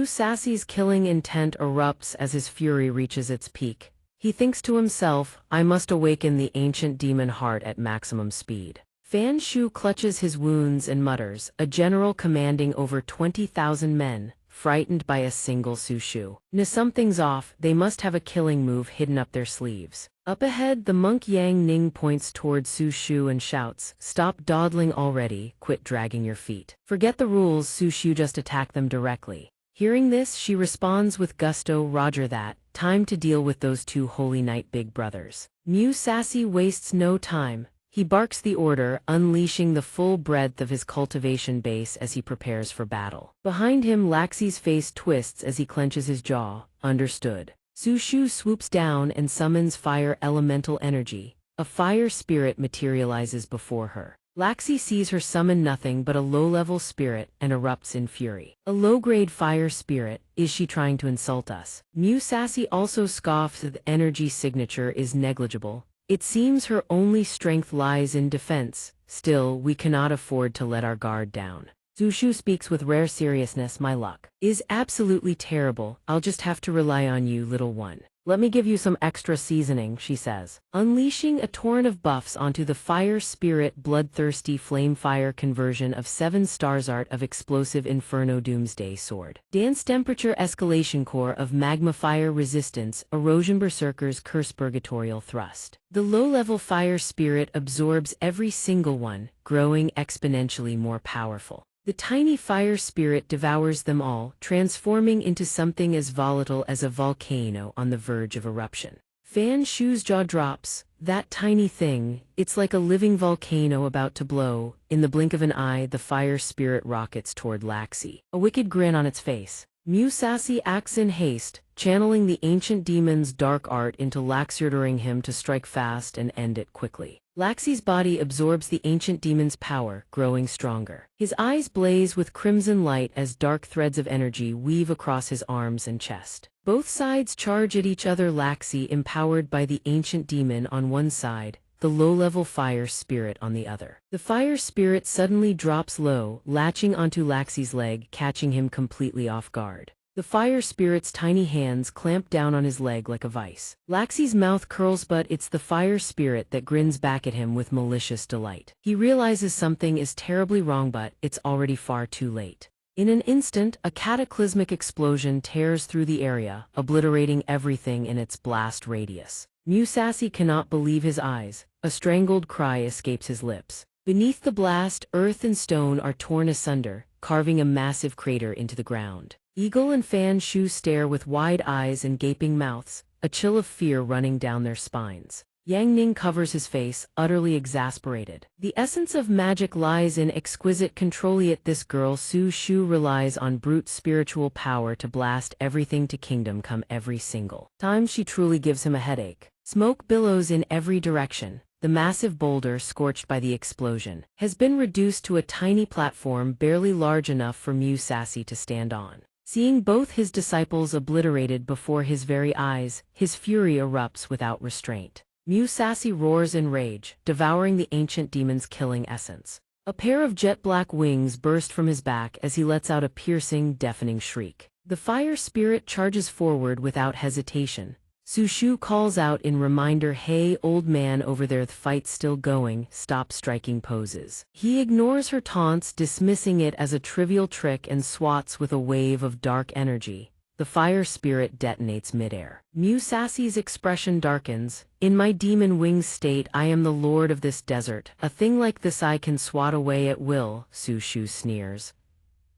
Sassy's killing intent erupts as his fury reaches its peak. He thinks to himself, I must awaken the ancient demon heart at maximum speed. Fan Shu clutches his wounds and mutters, a general commanding over 20,000 men, frightened by a single Su Shu. Something's off, they must have a killing move hidden up their sleeves. Up ahead, the monk Yang Ning points toward Su Shu and shouts, stop dawdling already, quit dragging your feet. Forget the rules, Su Shu, just attack them directly. Hearing this, she responds with gusto, Roger that, time to deal with those two holy knight big brothers. Sassy wastes no time. He barks the order, unleashing the full breadth of his cultivation base as he prepares for battle. Behind him, Laxi's face twists as he clenches his jaw. Understood. Su Shu swoops down and summons fire elemental energy. A fire spirit materializes before her. Laxi sees her summon nothing but a low-level spirit and erupts in fury. A low-grade fire spirit, is she trying to insult us? Sassy also scoffs. The energy signature is negligible. It seems her only strength lies in defense. Still, we cannot afford to let our guard down. Su Shu speaks with rare seriousness. My luck is absolutely terrible. I'll just have to rely on you, little one. Let me give you some extra seasoning, she says, unleashing a torrent of buffs onto the fire spirit bloodthirsty flame fire conversion of 7 stars art of explosive inferno doomsday sword. Dance temperature escalation core of magma fire resistance erosion berserker's curse purgatorial thrust. The low-level fire spirit absorbs every single one, growing exponentially more powerful. The tiny fire spirit devours them all, transforming into something as volatile as a volcano on the verge of eruption. Fan Shu's jaw drops. That tiny thing, it's like a living volcano about to blow. In the blink of an eye, the fire spirit rockets toward Laxi, a wicked grin on its face. Sassy acts in haste, channeling the ancient demon's dark art into Laxi, ordering him to strike fast and end it quickly. Laxi's body absorbs the ancient demon's power, growing stronger. His eyes blaze with crimson light as dark threads of energy weave across his arms and chest. Both sides charge at each other. Laxi, empowered by the ancient demon on one side, the low-level fire spirit on the other. The fire spirit suddenly drops low, latching onto Laxi's leg, catching him completely off guard. The fire spirit's tiny hands clamp down on his leg like a vice. Laxi's mouth curls, but it's the fire spirit that grins back at him with malicious delight. He realizes something is terribly wrong, but it's already far too late. In an instant, a cataclysmic explosion tears through the area, obliterating everything in its blast radius. Sassy cannot believe his eyes. A strangled cry escapes his lips. Beneath the blast, earth and stone are torn asunder, carving a massive crater into the ground. Eagle and Fan Shu stare with wide eyes and gaping mouths, a chill of fear running down their spines. Yang Ning covers his face, utterly exasperated. The essence of magic lies in exquisite control, yet this girl Su Shu relies on brute spiritual power to blast everything to kingdom come every single time. She truly gives him a headache. Smoke billows in every direction. The massive boulder, scorched by the explosion, has been reduced to a tiny platform barely large enough for Sassy to stand on. Seeing both his disciples obliterated before his very eyes, his fury erupts without restraint. Sassy roars in rage, devouring the ancient demon's killing essence. A pair of jet-black wings burst from his back as he lets out a piercing, deafening shriek. The fire spirit charges forward without hesitation. Su Shu calls out in reminder, hey old man over there, the fight's still going, stop striking poses. He ignores her taunts, dismissing it as a trivial trick, and swats with a wave of dark energy. The fire spirit detonates midair. Sassy's expression darkens. In my demon wings state, I am the lord of this desert. A thing like this I can swat away at will, Su Shu sneers.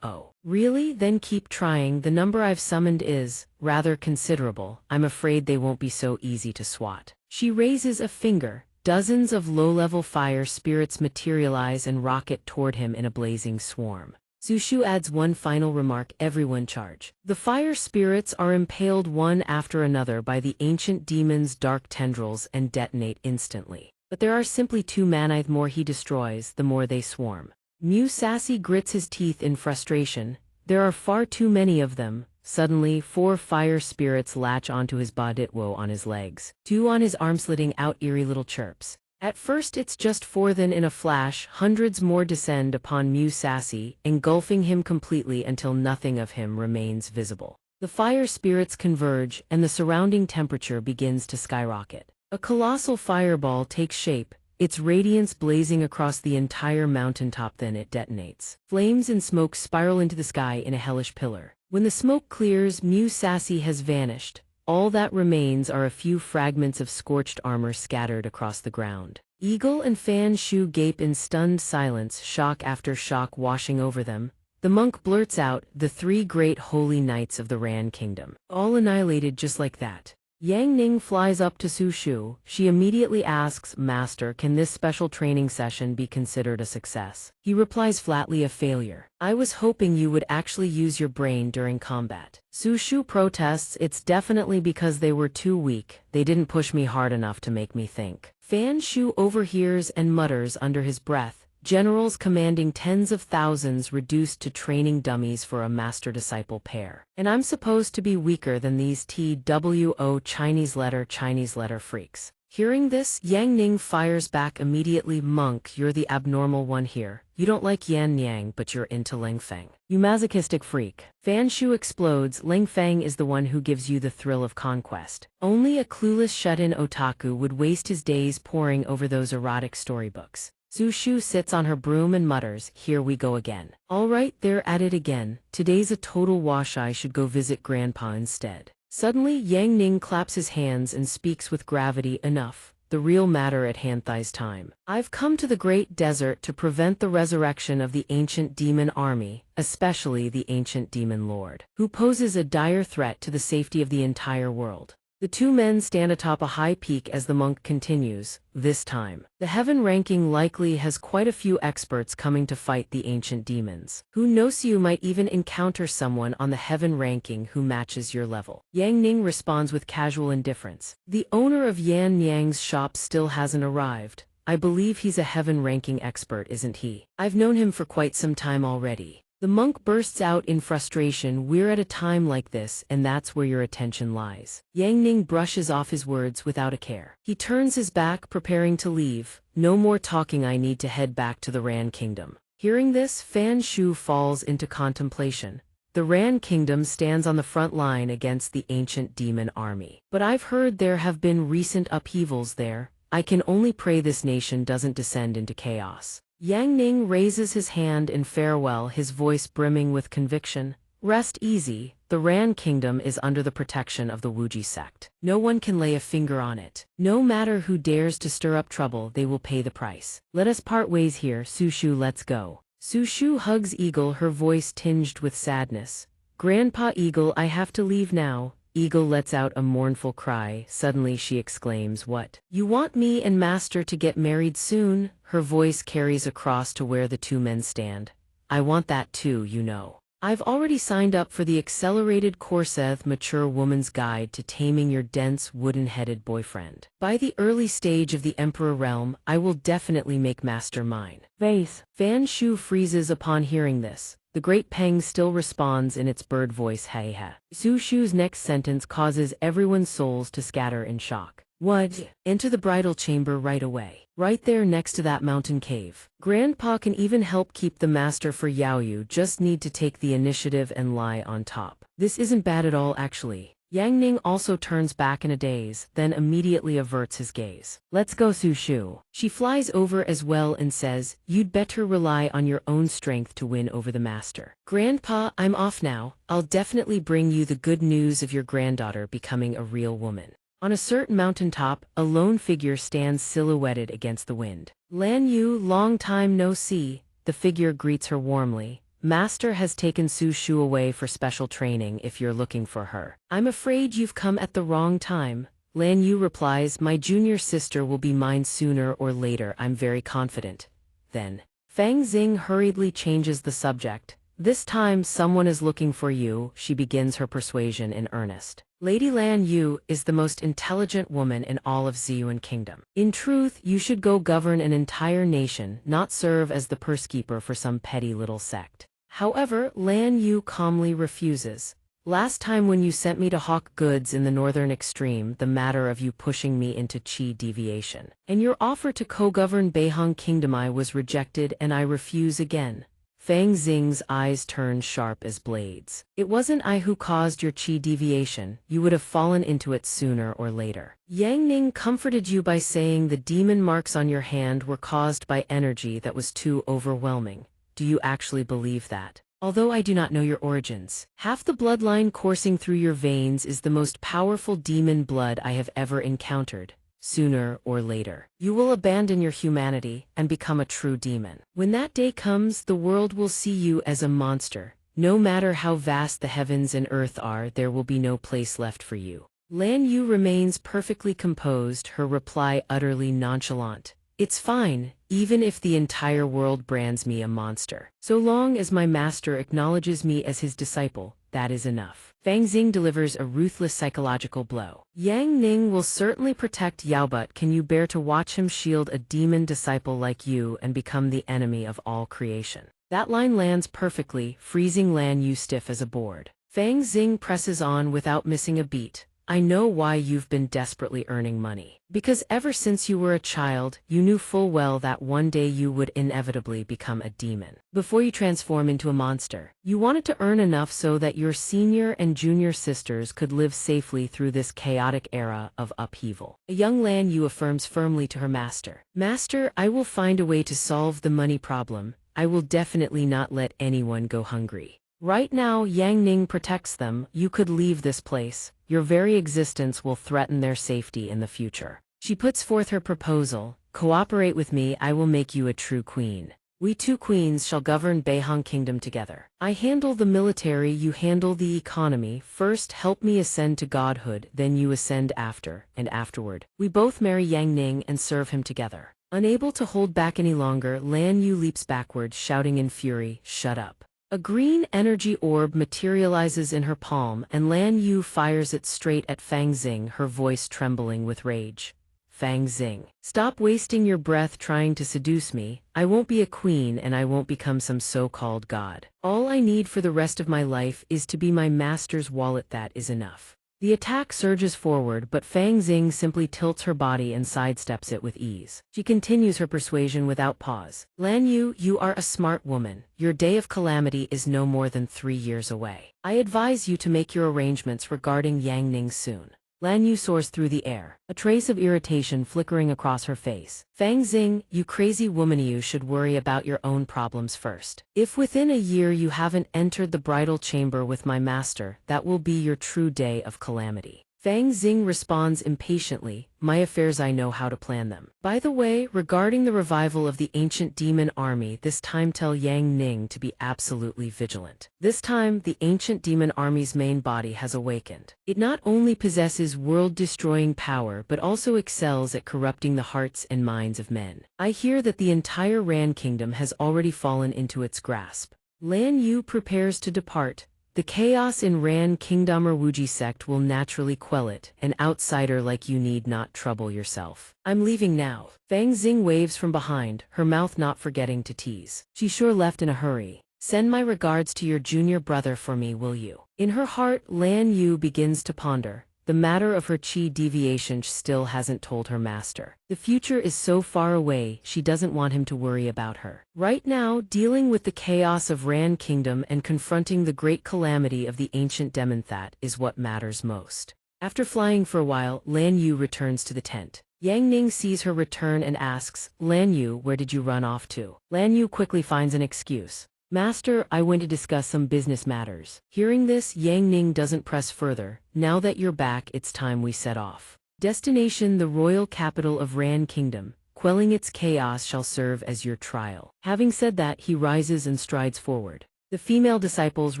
Oh, really? Then keep trying. The number I've summoned is rather considerable. I'm afraid they won't be so easy to swat. She raises a finger. Dozens of low-level fire spirits materialize and rocket toward him in a blazing swarm. Sushu adds one final remark, everyone charge. The fire spirits are impaled one after another by the ancient demon's dark tendrils and detonate instantly. But there are simply 2 mana. The more he destroys, the more they swarm. Musashi grits his teeth in frustration. There are far too many of them. Suddenly, 4 fire spirits latch onto his boditwo on his legs, 2 on his arms, letting out eerie little chirps. At first it's just 4, then in a flash, hundreds more descend upon Musashi, engulfing him completely until nothing of him remains visible. The fire spirits converge, and the surrounding temperature begins to skyrocket. A colossal fireball takes shape, its radiance blazing across the entire mountaintop, then it detonates. Flames and smoke spiral into the sky in a hellish pillar. When the smoke clears, Musashi has vanished. All that remains are a few fragments of scorched armor scattered across the ground. Eagle and Fan Shu gape in stunned silence, shock after shock washing over them. The monk blurts out, "The 3 great holy knights of the Ran kingdom. All annihilated just like that." Yang Ning flies up to Su Shu. She immediately asks, "Master, can this special training session be considered a success?" He replies flatly, "A failure. I was hoping you would actually use your brain during combat." Su Shu protests, "It's definitely because they were too weak. They didn't push me hard enough to make me think." Fan Shu overhears and mutters under his breath, "Generals commanding tens of thousands reduced to training dummies for a master-disciple pair. And I'm supposed to be weaker than these TWO Chinese letter freaks." Hearing this, Yang Ning fires back immediately, "Monk, you're the abnormal one here. You don't like Yan Yang, but you're into Leng Feng. You masochistic freak." Fan Shu explodes, "Leng Feng is the one who gives you the thrill of conquest. Only a clueless shut-in otaku would waste his days poring over those erotic storybooks." Su Shu sits on her broom and mutters, "Here we go again. All right, they're at it again. Today's a total wash. I should go visit Grandpa instead." Suddenly, Yang Ning claps his hands and speaks with gravity, "Enough. The real matter at hand. Thigh's time. I've come to the great desert to prevent the resurrection of the ancient demon army, especially the ancient demon lord, who poses a dire threat to the safety of the entire world." The 2 men stand atop a high peak as the monk continues, "This time, the heaven ranking likely has quite a few experts coming to fight the ancient demons. Who knows, you might even encounter someone on the heaven ranking who matches your level." Yang Ning responds with casual indifference, "The owner of Yan Yang's shop still hasn't arrived. I believe he's a heaven ranking expert, isn't he? I've known him for quite some time already." The monk bursts out in frustration, "We're at a time like this, and that's where your attention lies." Yang Ning brushes off his words without a care. He turns his back, preparing to leave. "No more talking. I need to head back to the Ran kingdom." Hearing this, Fan Shu falls into contemplation. The Ran kingdom stands on the front line against the ancient demon army. "But I've heard there have been recent upheavals there. I can only pray this nation doesn't descend into chaos." Yang Ning raises his hand in farewell, his voice brimming with conviction. "Rest easy. The Ran kingdom is under the protection of the Wuji sect. No one can lay a finger on it. No matter who dares to stir up trouble, they will pay the price. Let us part ways here, Su Shu. Let's go." Su Shu hugs Eagle, her voice tinged with sadness. "Grandpa Eagle, I have to leave now." Eagle lets out a mournful cry. Suddenly she exclaims, "What? You want me and Master to get married soon?" Her voice carries across to where the 2 men stand. "I want that too, you know. I've already signed up for the accelerated Korseth Mature Woman's Guide to Taming Your Dense Wooden-Headed Boyfriend. By the early stage of the Emperor realm, I will definitely make Master mine." Face. Fan Shu freezes upon hearing this. The great Peng still responds in its bird voice, "Hey ha." Su Shu's next sentence causes everyone's souls to scatter in shock. "What? Enter the bridal chamber right away. Right there next to that mountain cave. Grandpa can even help keep the master for Yaoyu, just need to take the initiative and lie on top." This isn't bad at all, actually. Yang Ning also turns back in a daze, then immediately averts his gaze. "Let's go, Su Shu." She flies over as well and says, "You'd better rely on your own strength to win over the master." "Grandpa, I'm off now. I'll definitely bring you the good news of your granddaughter becoming a real woman." On a certain mountaintop, a lone figure stands silhouetted against the wind. "Lan Yu, long time no see." The figure greets her warmly. Master has taken Su Shu away for special training if you're looking for her. I'm afraid you've come at the wrong time. Lan Yu replies, my junior sister will be mine sooner or later, I'm very confident. Then, Fang Xing hurriedly changes the subject. This time someone is looking for you, she begins her persuasion in earnest. Lady Lan Yu is the most intelligent woman in all of Ziyuan Kingdom. In truth, you should go govern an entire nation, not serve as the pursekeeper for some petty little sect. However, Lan Yu calmly refuses. Last time when you sent me to hawk goods in the northern extreme, the matter of you pushing me into qi deviation, and your offer to co-govern Beihang Kingdom was rejected, and I refuse again. Fang Xing's eyes turned sharp as blades. It wasn't I who caused your qi deviation, you would have fallen into it sooner or later. Yang Ning comforted you by saying the demon marks on your hand were caused by energy that was too overwhelming. Do you actually believe that? Although I do not know your origins, half the bloodline coursing through your veins is the most powerful demon blood I have ever encountered. Sooner or later, you will abandon your humanity and become a true demon. When that day comes, the world will see you as a monster. No matter how vast the heavens and earth are, there will be no place left for you. Lan Yu remains perfectly composed, her reply utterly nonchalant. It's fine, even if the entire world brands me a monster. So long as my master acknowledges me as his disciple, that is enough. Fang Xing delivers a ruthless psychological blow. Yang Ning will certainly protect Yao, but can you bear to watch him shield a demon disciple like you and become the enemy of all creation? That line lands perfectly, freezing Lan Yu stiff as a board. Fang Xing presses on without missing a beat. I know why you've been desperately earning money. Because ever since you were a child, you knew full well that one day you would inevitably become a demon. Before you transform into a monster, you wanted to earn enough so that your senior and junior sisters could live safely through this chaotic era of upheaval. A young Lan Yu affirms firmly to her master. Master, I will find a way to solve the money problem. I will definitely not let anyone go hungry. Right now, Yang Ning protects them. You could leave this place. Your very existence will threaten their safety in the future. She puts forth her proposal. Cooperate with me, I will make you a true queen. We two queens shall govern Beihang Kingdom together. I handle the military, you handle the economy. First help me ascend to godhood, then you ascend after, and afterward, we both marry Yang Ning and serve him together. Unable to hold back any longer, Lan Yu leaps backward, shouting in fury, shut up. A green energy orb materializes in her palm, and Lan Yu fires it straight at Fang Xing, her voice trembling with rage. Fang Xing, stop wasting your breath trying to seduce me. I won't be a queen and I won't become some so-called god. All I need for the rest of my life is to be my master's wallet, that is enough. The attack surges forward, but Fang Xing simply tilts her body and sidesteps it with ease. She continues her persuasion without pause. Lan Yu, you are a smart woman. Your day of calamity is no more than 3 years away. I advise you to make your arrangements regarding Yang Ning soon. Lan Yu soars through the air, a trace of irritation flickering across her face. Fang Xing, you crazy woman, you should worry about your own problems first. If within a year you haven't entered the bridal chamber with my master, that will be your true day of calamity. Fang Xing responds impatiently, my affairs, I know how to plan them. By the way, regarding the revival of the ancient demon army, this time tell Yang Ning to be absolutely vigilant. This time, the ancient demon army's main body has awakened. It not only possesses world-destroying power but also excels at corrupting the hearts and minds of men. I hear that the entire Ran Kingdom has already fallen into its grasp. Lan Yu prepares to depart. The chaos in Ran Kingdom or Wuji sect will naturally quell it. An outsider like you need not trouble yourself. I'm leaving now. Fang Xing waves from behind, her mouth not forgetting to tease. She sure left in a hurry. Send my regards to your junior brother for me, will you? In her heart, Lan Yu begins to ponder. The matter of her qi deviation still hasn't told her master. The future is so far away, she doesn't want him to worry about her. Right now, dealing with the chaos of Ran Kingdom and confronting the great calamity of the ancient Demonthat is what matters most. After flying for a while, Lan Yu returns to the tent. Yang Ning sees her return and asks, Lan Yu, where did you run off to? Lan Yu quickly finds an excuse. Master, I went to discuss some business matters. Hearing this, Yang Ning doesn't press further. Now that you're back, it's time we set off. Destination: the royal capital of Ran Kingdom. Quelling its chaos shall serve as your trial. Having said that, he rises and strides forward. The female disciples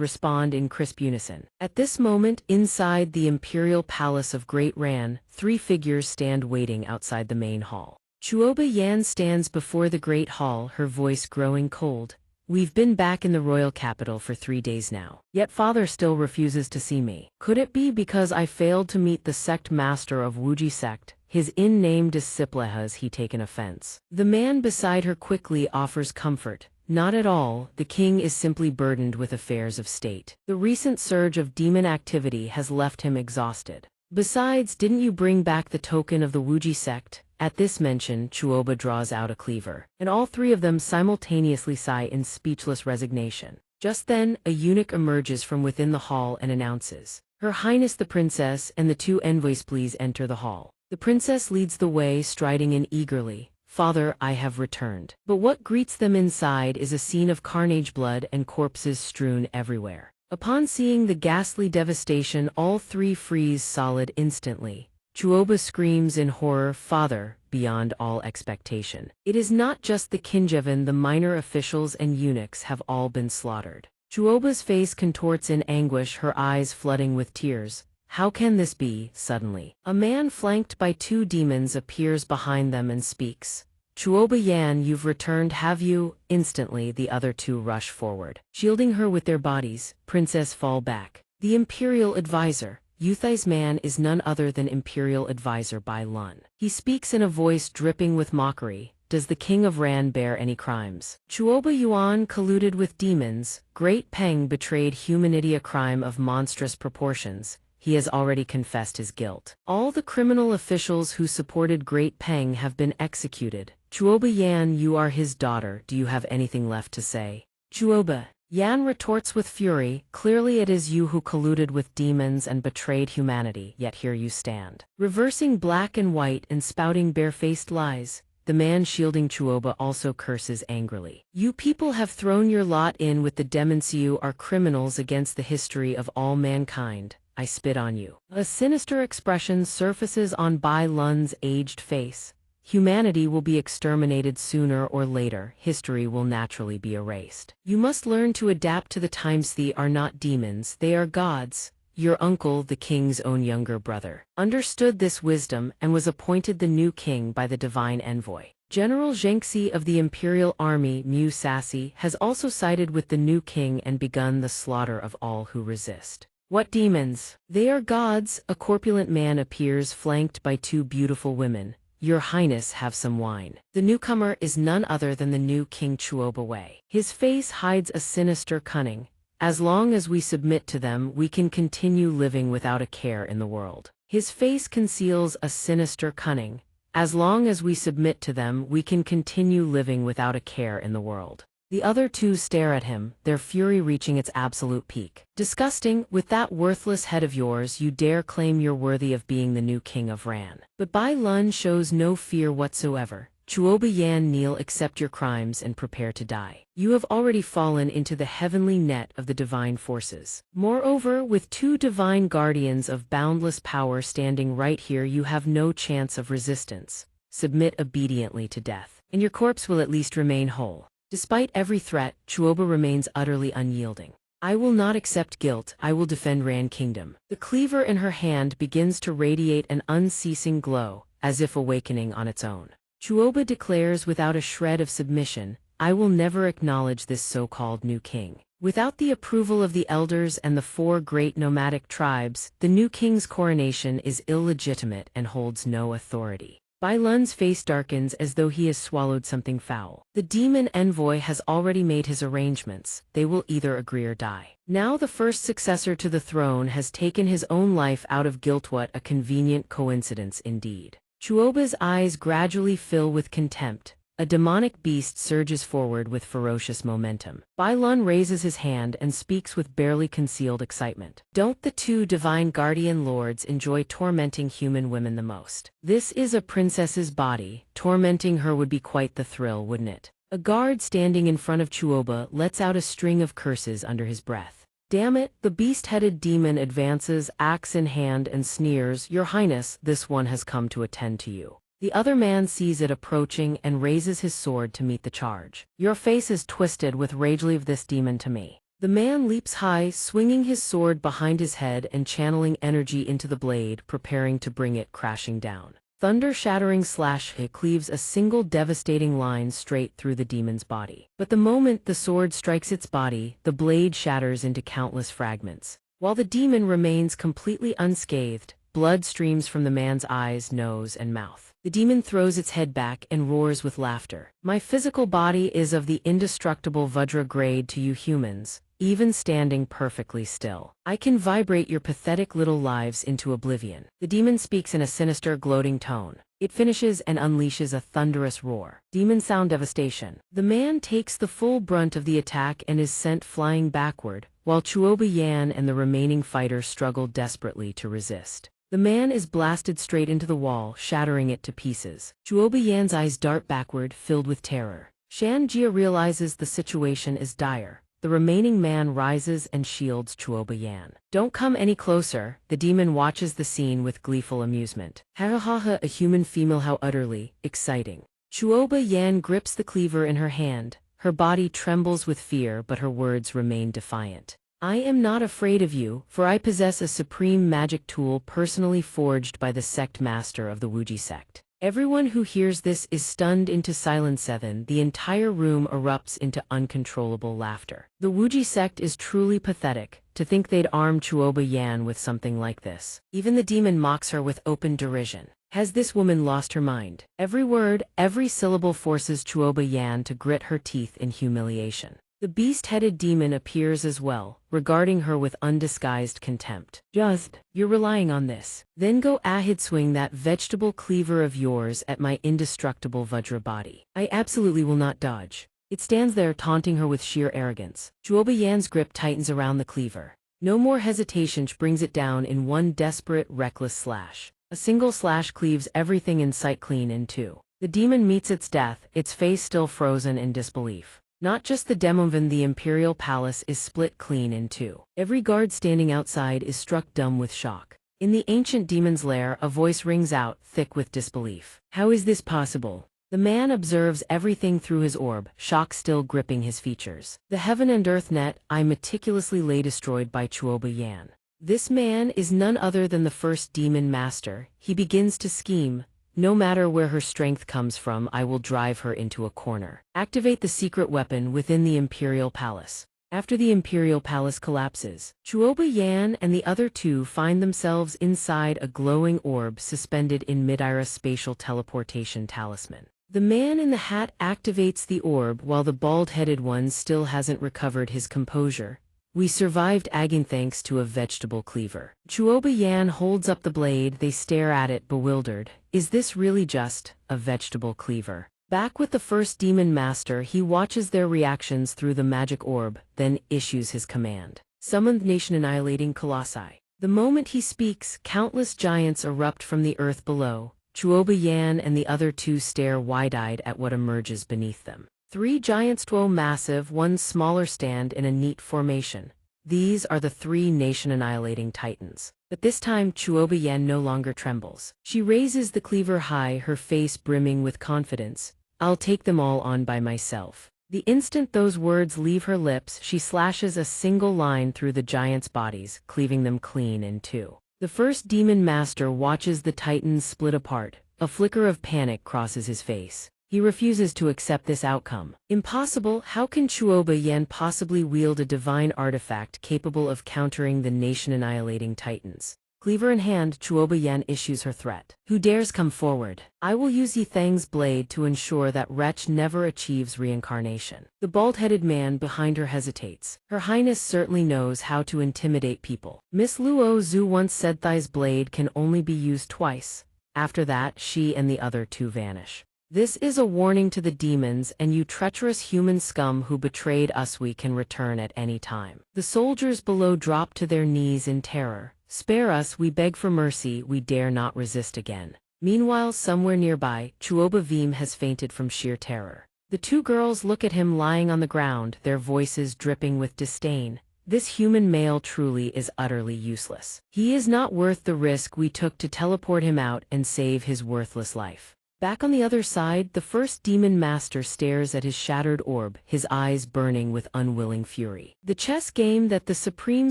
respond in crisp unison. At this moment, inside the imperial palace of Great Ran, 3 figures stand waiting outside the main hall. Chuoba Yan stands before the great hall, her voice growing cold. We've been back in the royal capital for 3 days now. Yet father still refuses to see me. Could it be because I failed to meet the sect master of Wuji sect? His in-name disciple, has he taken offense? The man beside her quickly offers comfort. Not at all, the king is simply burdened with affairs of state. The recent surge of demon activity has left him exhausted. Besides, didn't you bring back the token of the Wuji sect? At this mention, Chuoba draws out a cleaver, and all 3 of them simultaneously sigh in speechless resignation. Just then, a eunuch emerges from within the hall and announces, "Her Highness the Princess and the 2 envoys please enter the hall." The princess leads the way, striding in eagerly. "Father, I have returned." But what greets them inside is a scene of carnage, blood and corpses strewn everywhere. Upon seeing the ghastly devastation, all 3 freeze solid instantly. Chuoba screams in horror, "Father," beyond all expectation. It is not just the Kinjevan, the minor officials and eunuchs have all been slaughtered. Chuoba's face contorts in anguish, her eyes flooding with tears. How can this be? Suddenly, a man flanked by 2 demons appears behind them and speaks. "Chuoba Yan, you've returned, have you?" Instantly, the other 2 rush forward. Shielding her with their bodies, Princess fall back. The Imperial Advisor. Yuthi's man is none other than Imperial Advisor Bai Lun. He speaks in a voice dripping with mockery. "Does the king of Ran bear any crimes? Chuoba Yuan colluded with demons. Great Peng betrayed humanity, a crime of monstrous proportions. He has already confessed his guilt. All the criminal officials who supported Great Peng have been executed. Chuoba Yan, you are his daughter. Do you have anything left to say?" Chuoba Yan retorts with fury, "Clearly it is you who colluded with demons and betrayed humanity, yet here you stand, reversing black and white and spouting barefaced lies." The man shielding Chuoba also curses angrily. "You people have thrown your lot in with the demons. You are criminals against the history of all mankind. I spit on you." A sinister expression surfaces on Bai Lun's aged face. Humanity will be exterminated sooner or later. History will naturally be erased. You must learn to adapt to the times. They are not demons, they are gods. Your uncle, the king's own younger brother, understood this wisdom and was appointed the new king by the divine envoy. General xianxia of the imperial army, Mu Sassi, has also sided with the new king and begun the slaughter of all who resist. What demons? They are gods. A corpulent man appears, flanked by 2 beautiful women. "Your Highness, have some wine." The newcomer is none other than the new King Chuoba Wei. His face hides a sinister cunning. "As long as we submit to them, we can continue living without a care in the world." His face conceals a sinister cunning. "As long as we submit to them, we can continue living without a care in the world." The other 2 stare at him, their fury reaching its absolute peak. "Disgusting, with that worthless head of yours, you dare claim you're worthy of being the new king of Ran." But Bai Lun shows no fear whatsoever. "Chuoba Yan, kneel, accept your crimes and prepare to die. You have already fallen into the heavenly net of the divine forces. Moreover, with 2 divine guardians of boundless power standing right here, you have no chance of resistance. Submit obediently to death, and your corpse will at least remain whole." Despite every threat, Chuoba remains utterly unyielding. "I will not accept guilt. I will defend Ran Kingdom." The cleaver in her hand begins to radiate an unceasing glow, as if awakening on its own. Chuoba declares without a shred of submission, "I will never acknowledge this so-called new king. Without the approval of the elders and the 4 great nomadic tribes, the new king's coronation is illegitimate and holds no authority." Bai Lun's face darkens as though he has swallowed something foul. The demon envoy has already made his arrangements. They will either agree or die. Now the first successor to the throne has taken his own life out of guilt. What a convenient coincidence indeed. Chuoba's eyes gradually fill with contempt. A demonic beast surges forward with ferocious momentum. Bai Lun raises his hand and speaks with barely concealed excitement. "Don't the 2 divine guardian lords enjoy tormenting human women the most? This is a princess's body. Tormenting her would be quite the thrill, wouldn't it?" A guard standing in front of Chuoba lets out a string of curses under his breath. "Damn it!" The beast-headed demon advances, axe in hand, and sneers, "Your Highness, this one has come to attend to you." The other man sees it approaching and raises his sword to meet the charge. "Your face is twisted with rage. Leave this demon to me." The man leaps high, swinging his sword behind his head and channeling energy into the blade, preparing to bring it crashing down. Thunder-shattering slash hit cleaves a single devastating line straight through the demon's body. But the moment the sword strikes its body, the blade shatters into countless fragments. While the demon remains completely unscathed, blood streams from the man's eyes, nose, and mouth. The demon throws its head back and roars with laughter. My physical body is of the indestructible Vajra grade to you humans, even standing perfectly still. I can vibrate your pathetic little lives into oblivion. The demon speaks in a sinister, gloating tone. It finishes and unleashes a thunderous roar. Demon sound devastation. The man takes the full brunt of the attack and is sent flying backward, while Chuoba Yan and the remaining fighters struggle desperately to resist. The man is blasted straight into the wall, shattering it to pieces. Chuoba Yan's eyes dart backward, filled with terror. Xianxia realizes the situation is dire. The remaining man rises and shields Chuoba Yan. Don't come any closer. The demon watches the scene with gleeful amusement. Ha ha ha, a human female, how utterly exciting. Chuoba Yan grips the cleaver in her hand. Her body trembles with fear, but her words remain defiant. I am not afraid of you, for I possess a supreme magic tool personally forged by the sect master of the Wuji sect. Everyone who hears this is stunned into silence. The entire room erupts into uncontrollable laughter. The Wuji sect is truly pathetic. To think they'd arm Chuoba Yan with something like this. Even the demon mocks her with open derision. Has this woman lost her mind? Every word, every syllable forces Chuoba Yan to grit her teeth in humiliation. The beast-headed demon appears as well, regarding her with undisguised contempt. You're relying on this. Then go ahead, swing that vegetable cleaver of yours at my indestructible Vajra body. I absolutely will not dodge. It stands there taunting her with sheer arrogance. Chuoba Yan's grip tightens around the cleaver. No more hesitation, she brings it down in one desperate, reckless slash. A single slash cleaves everything in sight clean in two. The demon meets its death, its face still frozen in disbelief. Not just the Demonvan, the imperial palace is split clean in two. Every guard standing outside is struck dumb with shock. In the ancient demon's lair, a voice rings out, thick with disbelief. How is this possible? The man observes everything through his orb, shock still gripping his features. The heaven and earth net I meticulously lay destroyed by Chuoba Yan. This man is none other than the first demon master. He begins to scheme. No matter where her strength comes from, I will drive her into a corner. Activate the secret weapon within the Imperial Palace. After the Imperial Palace collapses, Chuoba Yan and the other two find themselves inside a glowing orb suspended in mid-air spatial teleportation talisman. The man in the hat activates the orb while the bald-headed one still hasn't recovered his composure. We survived again thanks to a vegetable cleaver. Chuoba Yan holds up the blade, they stare at it bewildered. Is this really just a vegetable cleaver? Back with the first demon master, he watches their reactions through the magic orb, then issues his command. Summon nation annihilating colossi. The moment he speaks, countless giants erupt from the earth below. Chuoba Yan and the other two stare wide-eyed at what emerges beneath them. 3 giants, 2 massive, 1 smaller, stand in a neat formation. These are the 3 nation-annihilating titans. But this time Chuoba Yan no longer trembles. She raises the cleaver high, her face brimming with confidence. I'll take them all on by myself. The instant those words leave her lips, she slashes a single line through the giants' bodies, cleaving them clean in two. The first demon master watches the titans split apart. A flicker of panic crosses his face. He refuses to accept this outcome. Impossible. How can Chuoba Yan possibly wield a divine artifact capable of countering the nation-annihilating titans? Cleaver in hand, Chuoba Yan issues her threat. Who dares come forward? I will use Yithang's blade to ensure that wretch never achieves reincarnation. The bald-headed man behind her hesitates. Her Highness certainly knows how to intimidate people. Miss Luo Zhu once said Thai's blade can only be used twice. After that, she and the other two vanish. This is a warning to the demons and you treacherous human scum who betrayed us. We can return at any time. The soldiers below drop to their knees in terror. Spare us, we beg for mercy, we dare not resist again. Meanwhile, somewhere nearby, Chuoba Veem has fainted from sheer terror. The 2 girls look at him lying on the ground, their voices dripping with disdain. This human male truly is utterly useless. He is not worth the risk we took to teleport him out and save his worthless life. Back on the other side, the first demon master stares at his shattered orb, his eyes burning with unwilling fury. The chess game that the supreme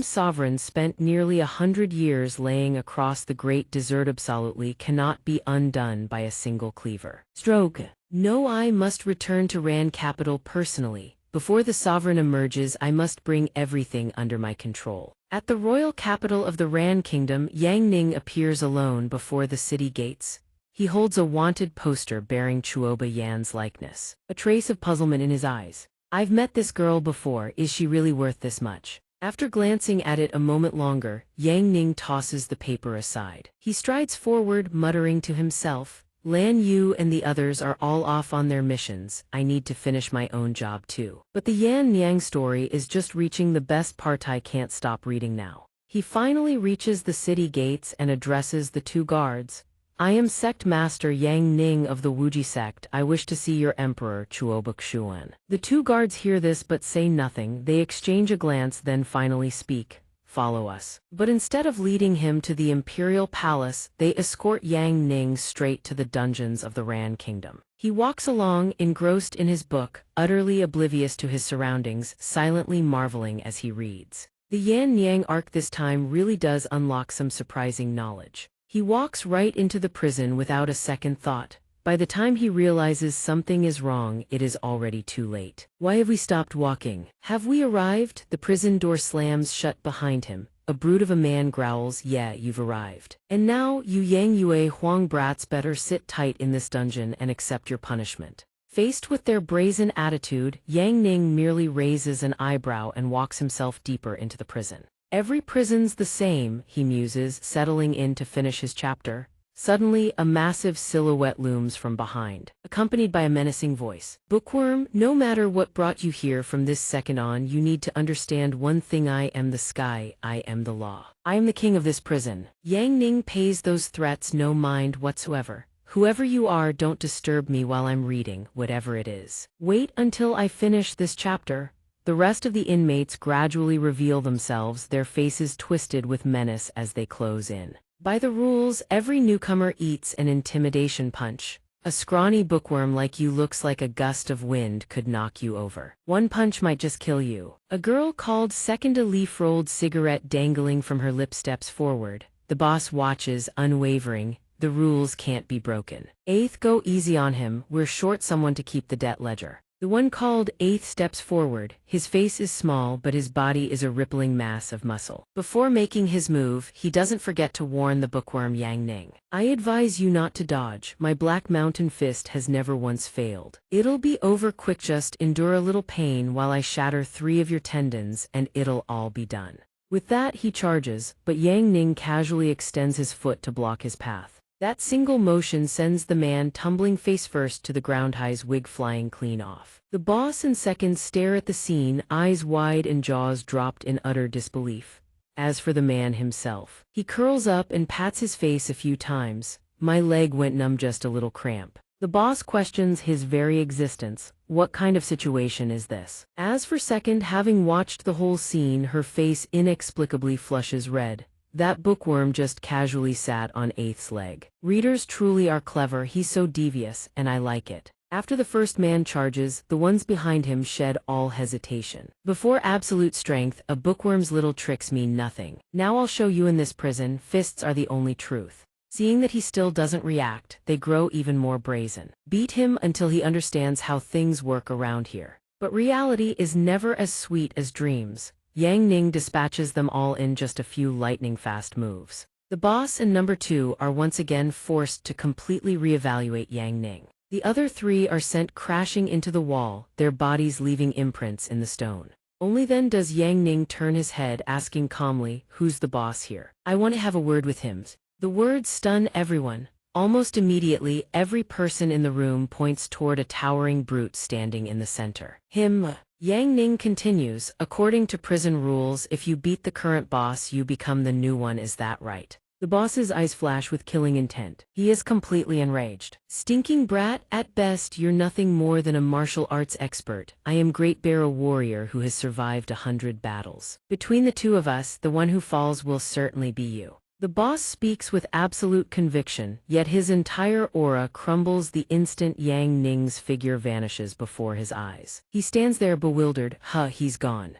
sovereign spent nearly 100 years laying across the great desert absolutely cannot be undone by a single cleaver. Stroke. No, I must return to Ran capital personally. Before the sovereign emerges, I must bring everything under my control. At the royal capital of the Ran kingdom, Yang Ning appears alone before the city gates. He holds a wanted poster bearing Chuoba Yan's likeness, a trace of puzzlement in his eyes. I've met this girl before, is she really worth this much? After glancing at it a moment longer, Yang Ning tosses the paper aside. He strides forward, muttering to himself, Lan Yu and the others are all off on their missions, I need to finish my own job too. But the Yan Niang story is just reaching the best part. I can't stop reading now. He finally reaches the city gates and addresses the two guards. I am Sect Master Yang Ning of the Wuji Sect. I wish to see your Emperor Chuoba Xuan. The two guards hear this but say nothing. They exchange a glance, then finally speak. Follow us. But instead of leading him to the imperial palace, they escort Yang Ning straight to the dungeons of the Ran kingdom. He walks along, engrossed in his book, utterly oblivious to his surroundings, silently marveling as he reads. The Yan Niang arc this time really does unlock some surprising knowledge. He walks right into the prison without a second thought. By the time he realizes something is wrong, it is already too late. Why have we stopped walking? Have we arrived? The prison door slams shut behind him. A brute of a man growls, yeah, you've arrived. And now, you Yang Yue Huang brats better sit tight in this dungeon and accept your punishment. Faced with their brazen attitude, Yang Ning merely raises an eyebrow and walks himself deeper into the prison. Every prison's the same, he muses, settling in to finish his chapter. Suddenly, a massive silhouette looms from behind, accompanied by a menacing voice. Bookworm, no matter what brought you here from this second on, you need to understand one thing. I am the sky, I am the law. I am the king of this prison. Yang Ning pays those threats no mind whatsoever. Whoever you are, don't disturb me while I'm reading, whatever it is. Wait until I finish this chapter. The rest of the inmates gradually reveal themselves, their faces twisted with menace as they close in. By the rules, every newcomer eats an intimidation punch. A scrawny bookworm like you looks like a gust of wind could knock you over. One punch might just kill you. A girl called Second, a leaf-rolled cigarette dangling from her lip, steps forward. The boss watches, unwavering. The rules can't be broken. Eighth, go easy on him, we're short someone to keep the debt ledger. The one called Eighth steps forward. His face is small, but his body is a rippling mass of muscle. Before making his move, he doesn't forget to warn the bookworm Yang Ning. I advise you not to dodge. My Black Mountain Fist has never once failed. It'll be over quick, just endure a little pain while I shatter 3 of your tendons, and it'll all be done. With that, he charges, but Yang Ning casually extends his foot to block his path. That single motion sends the man tumbling face first to the ground, his wig flying clean off. The boss and Second stare at the scene, eyes wide and jaws dropped in utter disbelief. As for the man himself, he curls up and pats his face a few times. My leg went numb, just a little cramp. The boss questions his very existence. What kind of situation is this? As for Second, having watched the whole scene, her face inexplicably flushes red. That bookworm just casually sat on Eighth's leg. Readers truly are clever, he's so devious, and I like it. After the first man charges, the ones behind him shed all hesitation. Before absolute strength, a bookworm's little tricks mean nothing. Now I'll show you in this prison, fists are the only truth. Seeing that he still doesn't react, they grow even more brazen. Beat him until he understands how things work around here. But reality is never as sweet as dreams. Yang Ning dispatches them all in just a few lightning-fast moves. The boss and number 2 are once again forced to completely reevaluate Yang Ning. The other 3 are sent crashing into the wall, their bodies leaving imprints in the stone. Only then does Yang Ning turn his head, asking calmly, who's the boss here? I want to have a word with him. The words stun everyone. Almost immediately, every person in the room points toward a towering brute standing in the center. Him. Yang Ning continues, according to prison rules, if you beat the current boss, you become the new one, is that right? The boss's eyes flash with killing intent. He is completely enraged. Stinking brat, at best you're nothing more than a martial arts expert. I am Great Bear, a warrior who has survived 100 battles. Between the two of us, the one who falls will certainly be you. The boss speaks with absolute conviction, yet his entire aura crumbles the instant Yang Ning's figure vanishes before his eyes. He stands there bewildered. He's gone.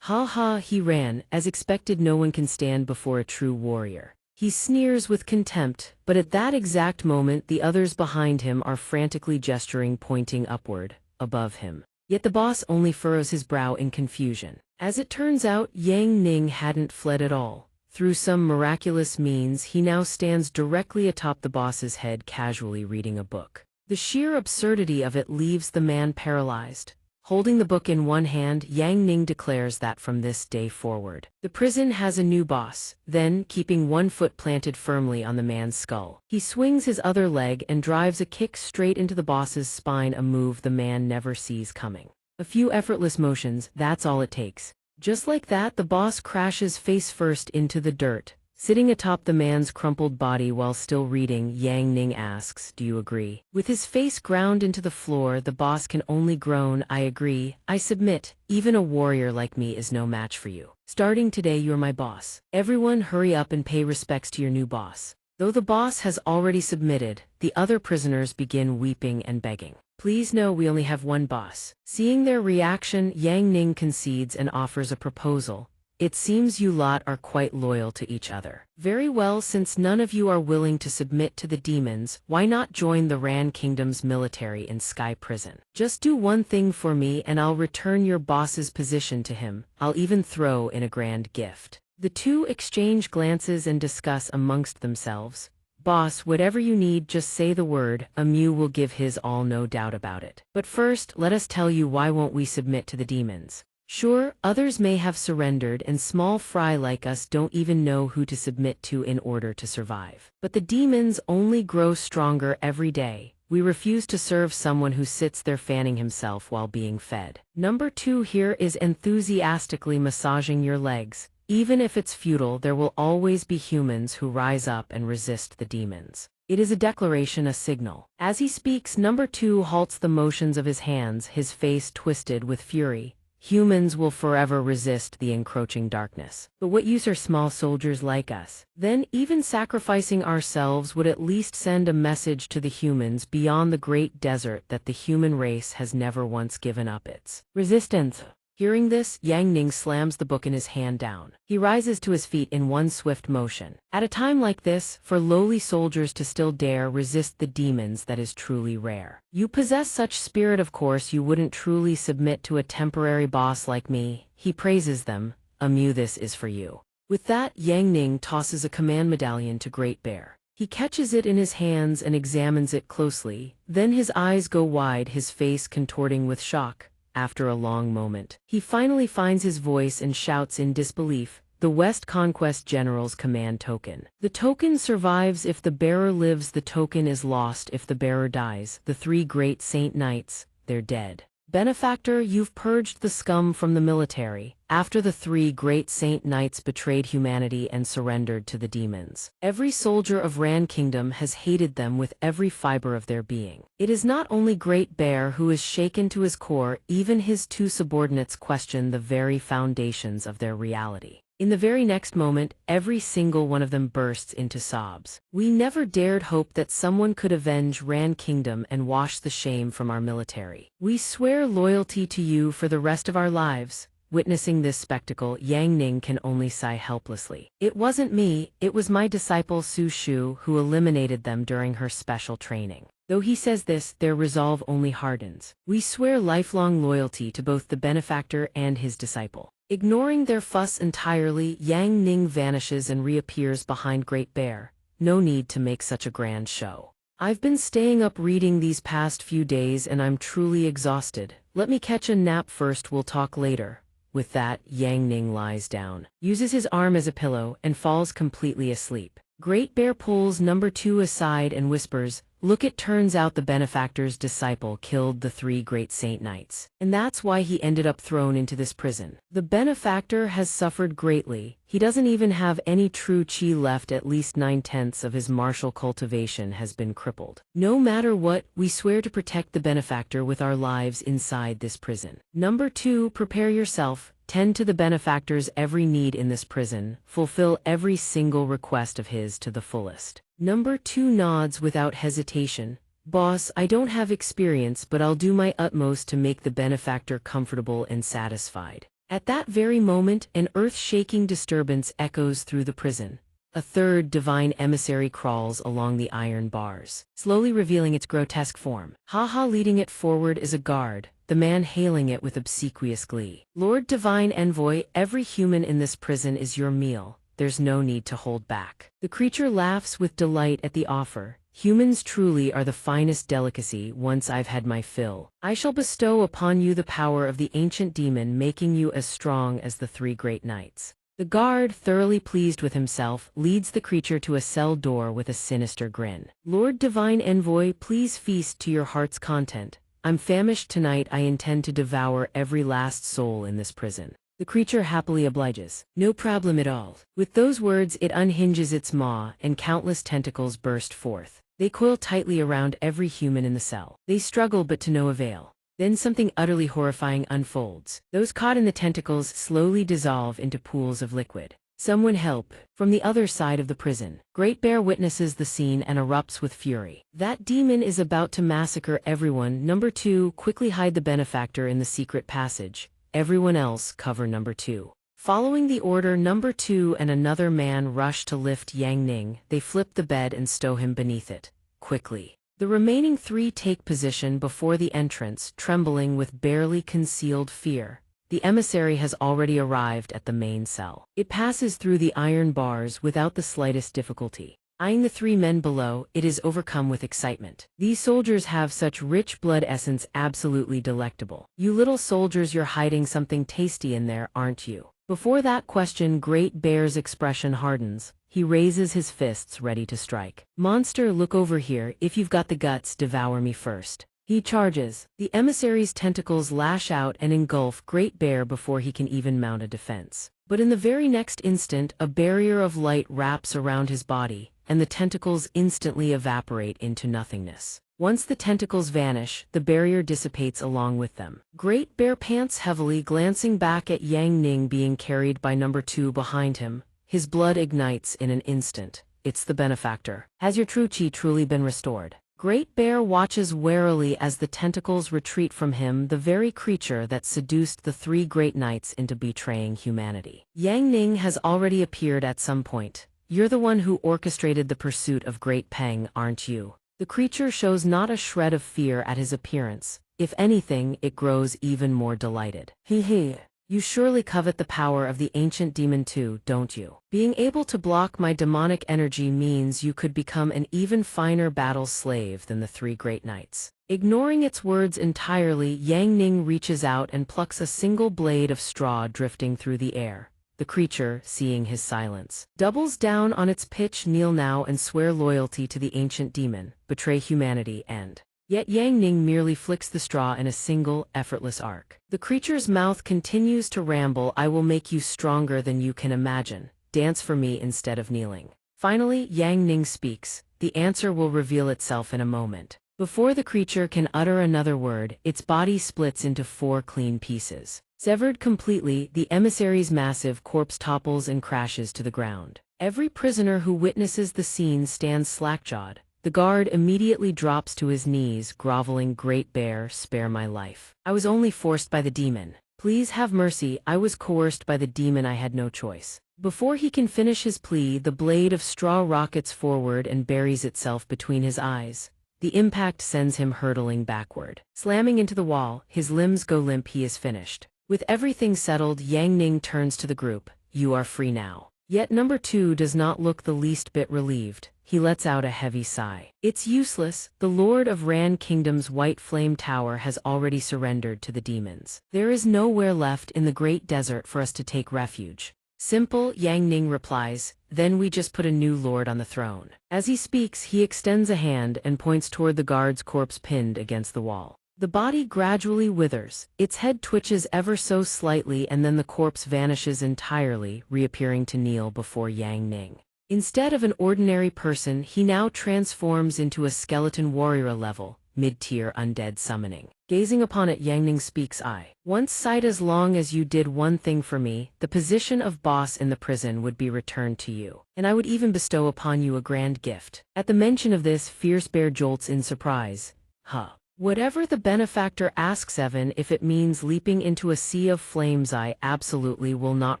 He ran. As expected, no one can stand before a true warrior. He sneers with contempt, but at that exact moment the others behind him are frantically gesturing, pointing upward, above him. Yet the boss only furrows his brow in confusion. As it turns out, Yang Ning hadn't fled at all. Through some miraculous means, he now stands directly atop the boss's head, casually reading a book. The sheer absurdity of it leaves the man paralyzed. Holding the book in one hand, Yang Ning declares that from this day forward, the prison has a new boss. Then, keeping one foot planted firmly on the man's skull, he swings his other leg and drives a kick straight into the boss's spine, a move the man never sees coming. A few effortless motions, that's all it takes. Just like that, the boss crashes face first into the dirt. Sitting atop the man's crumpled body while still reading, Yang Ning asks, "Do you agree?" With his face ground into the floor, the boss can only groan, "I agree, I submit. Even a warrior like me is no match for you. Starting today, you're my boss. Everyone hurry up and pay respects to your new boss." Though the boss has already submitted, the other prisoners begin weeping and begging. "Please no, we only have one boss." Seeing their reaction, Yang Ning concedes and offers a proposal. "It seems you lot are quite loyal to each other. Very well, since none of you are willing to submit to the demons, why not join the Ran Kingdom's military in Sky Prison? Just do one thing for me and I'll return your boss's position to him. I'll even throw in a grand gift." The two exchange glances and discuss amongst themselves. "Boss, whatever you need, just say the word. Amu will give his all, no doubt about it. But first, let us tell you why won't we submit to the demons. Sure, others may have surrendered, and small fry like us don't even know who to submit to in order to survive. But the demons only grow stronger every day. We refuse to serve someone who sits there fanning himself while being fed. Number 2 here is enthusiastically massaging your legs. Even if it's futile, there will always be humans who rise up and resist the demons. It is a declaration, a signal." As he speaks, Number 2 halts the motions of his hands, his face twisted with fury. "Humans will forever resist the encroaching darkness. But what use are small soldiers like us? Then, even sacrificing ourselves would at least send a message to the humans beyond the great desert that the human race has never once given up its resistance." Hearing this, Yang Ning slams the book in his hand down. He rises to his feet in one swift motion. At a time like this, for lowly soldiers to still dare resist the demons, that is truly rare. "You possess such spirit, of course you wouldn't truly submit to a temporary boss like me." He praises them. "Amu, this is for you." With that, Yang Ning tosses a command medallion to Great Bear. He catches it in his hands and examines it closely. Then his eyes go wide, his face contorting with shock. After a long moment, he finally finds his voice and shouts in disbelief, "The West Conquest General's command token. The token survives if the bearer lives, the token is lost if the bearer dies. The 3 great Saint Knights, they're dead. Benefactor, you've purged the scum from the military. After the 3 great Saint Knights betrayed humanity and surrendered to the demons, every soldier of Ran Kingdom has hated them with every fiber of their being. It is not only Great Bear who is shaken to his core, even his 2 subordinates question the very foundations of their reality." In the very next moment, every single one of them bursts into sobs. "We never dared hope that someone could avenge Ran Kingdom and wash the shame from our military. We swear loyalty to you for the rest of our lives." Witnessing this spectacle, Yang Ning can only sigh helplessly. "It wasn't me, it was my disciple Su Shu who eliminated them during her special training." Though he says this, their resolve only hardens. "We swear lifelong loyalty to both the benefactor and his disciple." Ignoring their fuss entirely, Yang Ning vanishes and reappears behind Great Bear. "No need to make such a grand show. I've been staying up reading these past few days and I'm truly exhausted. Let me catch a nap first, we'll talk later." With that, Yang Ning lies down, uses his arm as a pillow, and falls completely asleep. Great Bear pulls Number 2 aside and whispers, Look, it turns out the benefactor's disciple killed the 3 great saint knights, and that's why he ended up thrown into this prison. The benefactor has suffered greatly. He doesn't even have any true chi left. At least 9/10 of his martial cultivation has been crippled. No matter what, we swear to protect the benefactor with our lives inside this prison. Number 2, prepare yourself. Tend to the benefactor's every need in this prison. Fulfill every single request of his to the fullest. Number 2 nods without hesitation. Boss, I don't have experience, but I'll do my utmost to make the benefactor comfortable and satisfied. At that very moment, an earth-shaking disturbance echoes through the prison. A third divine emissary crawls along the iron bars, slowly revealing its grotesque form. Haha, leading it forward is a guard, the man hailing it with obsequious glee. Lord Divine Envoy, every human in this prison is your meal. There's no need to hold back. The creature laughs with delight at the offer. Humans truly are the finest delicacy. Once I've had my fill, I shall bestow upon you the power of the ancient demon, making you as strong as the 3 great knights. The guard, thoroughly pleased with himself, leads the creature to a cell door with a sinister grin. Lord Divine Envoy, please feast to your heart's content. I'm famished tonight. I intend to devour every last soul in this prison. The creature happily obliges. No problem at all. With those words, it unhinges its maw, and countless tentacles burst forth. They coil tightly around every human in the cell. They struggle, but to no avail. Then something utterly horrifying unfolds. Those caught in the tentacles slowly dissolve into pools of liquid. Someone help! From the other side of the prison, Great Bear witnesses the scene and erupts with fury. That demon is about to massacre everyone. Number 2, quickly hide the benefactor in the secret passage. Everyone else, cover number 2. Following the order, number 2 and another man rush to lift Yang Ning. They flip the bed and stow him beneath it. Quickly. The remaining 3 take position before the entrance, trembling with barely concealed fear. The emissary has already arrived at the main cell. It passes through the iron bars without the slightest difficulty. Eyeing the 3 men below, it is overcome with excitement. These soldiers have such rich blood essence, absolutely delectable. You little soldiers, you're hiding something tasty in there, aren't you? Before that question, Great Bear's expression hardens. He raises his fists, ready to strike. Monster, look over here. If you've got the guts, devour me first. He charges. The emissary's tentacles lash out and engulf Great Bear before he can even mount a defense. But in the very next instant, a barrier of light wraps around his body, and the tentacles instantly evaporate into nothingness. Once the tentacles vanish, the barrier dissipates along with them. Great Bear pants heavily, glancing back at Yang Ning being carried by number 2 behind him. His blood ignites in an instant. It's the benefactor. Has your true chi truly been restored? Great Bear watches warily as the tentacles retreat from him, the very creature that seduced the 3 great knights into betraying humanity. Yang Ning has already appeared at some point. You're the one who orchestrated the pursuit of Great Peng, aren't you? The creature shows not a shred of fear at his appearance. If anything, it grows even more delighted. Hee. You surely covet the power of the ancient demon too, don't you? Being able to block my demonic energy means you could become an even finer battle slave than the 3 great knights. Ignoring its words entirely, Yang Ning reaches out and plucks a single blade of straw drifting through the air. The creature, seeing his silence, doubles down on its pitch. Kneel now and swear loyalty to the ancient demon, betray humanity and... Yet Yang Ning merely flicks the straw in a single, effortless arc. The creature's mouth continues to ramble. I will make you stronger than you can imagine. Dance for me instead of kneeling. Finally, Yang Ning speaks. The answer will reveal itself in a moment. Before the creature can utter another word, its body splits into 4 clean pieces. Severed completely, the emissary's massive corpse topples and crashes to the ground. Every prisoner who witnesses the scene stands slack-jawed. The guard immediately drops to his knees, groveling. Great Bear, spare my life. I was only forced by the demon. Please have mercy. I was coerced by the demon. I had no choice. Before he can finish his plea, the blade of straw rockets forward and buries itself between his eyes. The impact sends him hurtling backward. Slamming into the wall, his limbs go limp. He is finished. With everything settled, Yang Ning turns to the group. You are free now. Yet number 2 does not look the least bit relieved. He lets out a heavy sigh. It's useless. The Lord of Ran Kingdom's White Flame Tower has already surrendered to the demons. There is nowhere left in the great desert for us to take refuge. Simple, Yang Ning replies, then we just put a new lord on the throne. As he speaks, he extends a hand and points toward the guard's corpse pinned against the wall. The body gradually withers, its head twitches ever so slightly, and then the corpse vanishes entirely, reappearing to kneel before Yang Ning. Instead of an ordinary person, he now transforms into a skeleton warrior level, mid-tier undead summoning. Gazing upon it, Yang Ning speaks, I once sighed, as long as you did one thing for me, the position of boss in the prison would be returned to you, and I would even bestow upon you a grand gift. At the mention of this, Fierce Bear jolts in surprise. Huh. Whatever the benefactor asks, Evan, if it means leaping into a sea of flames, I absolutely will not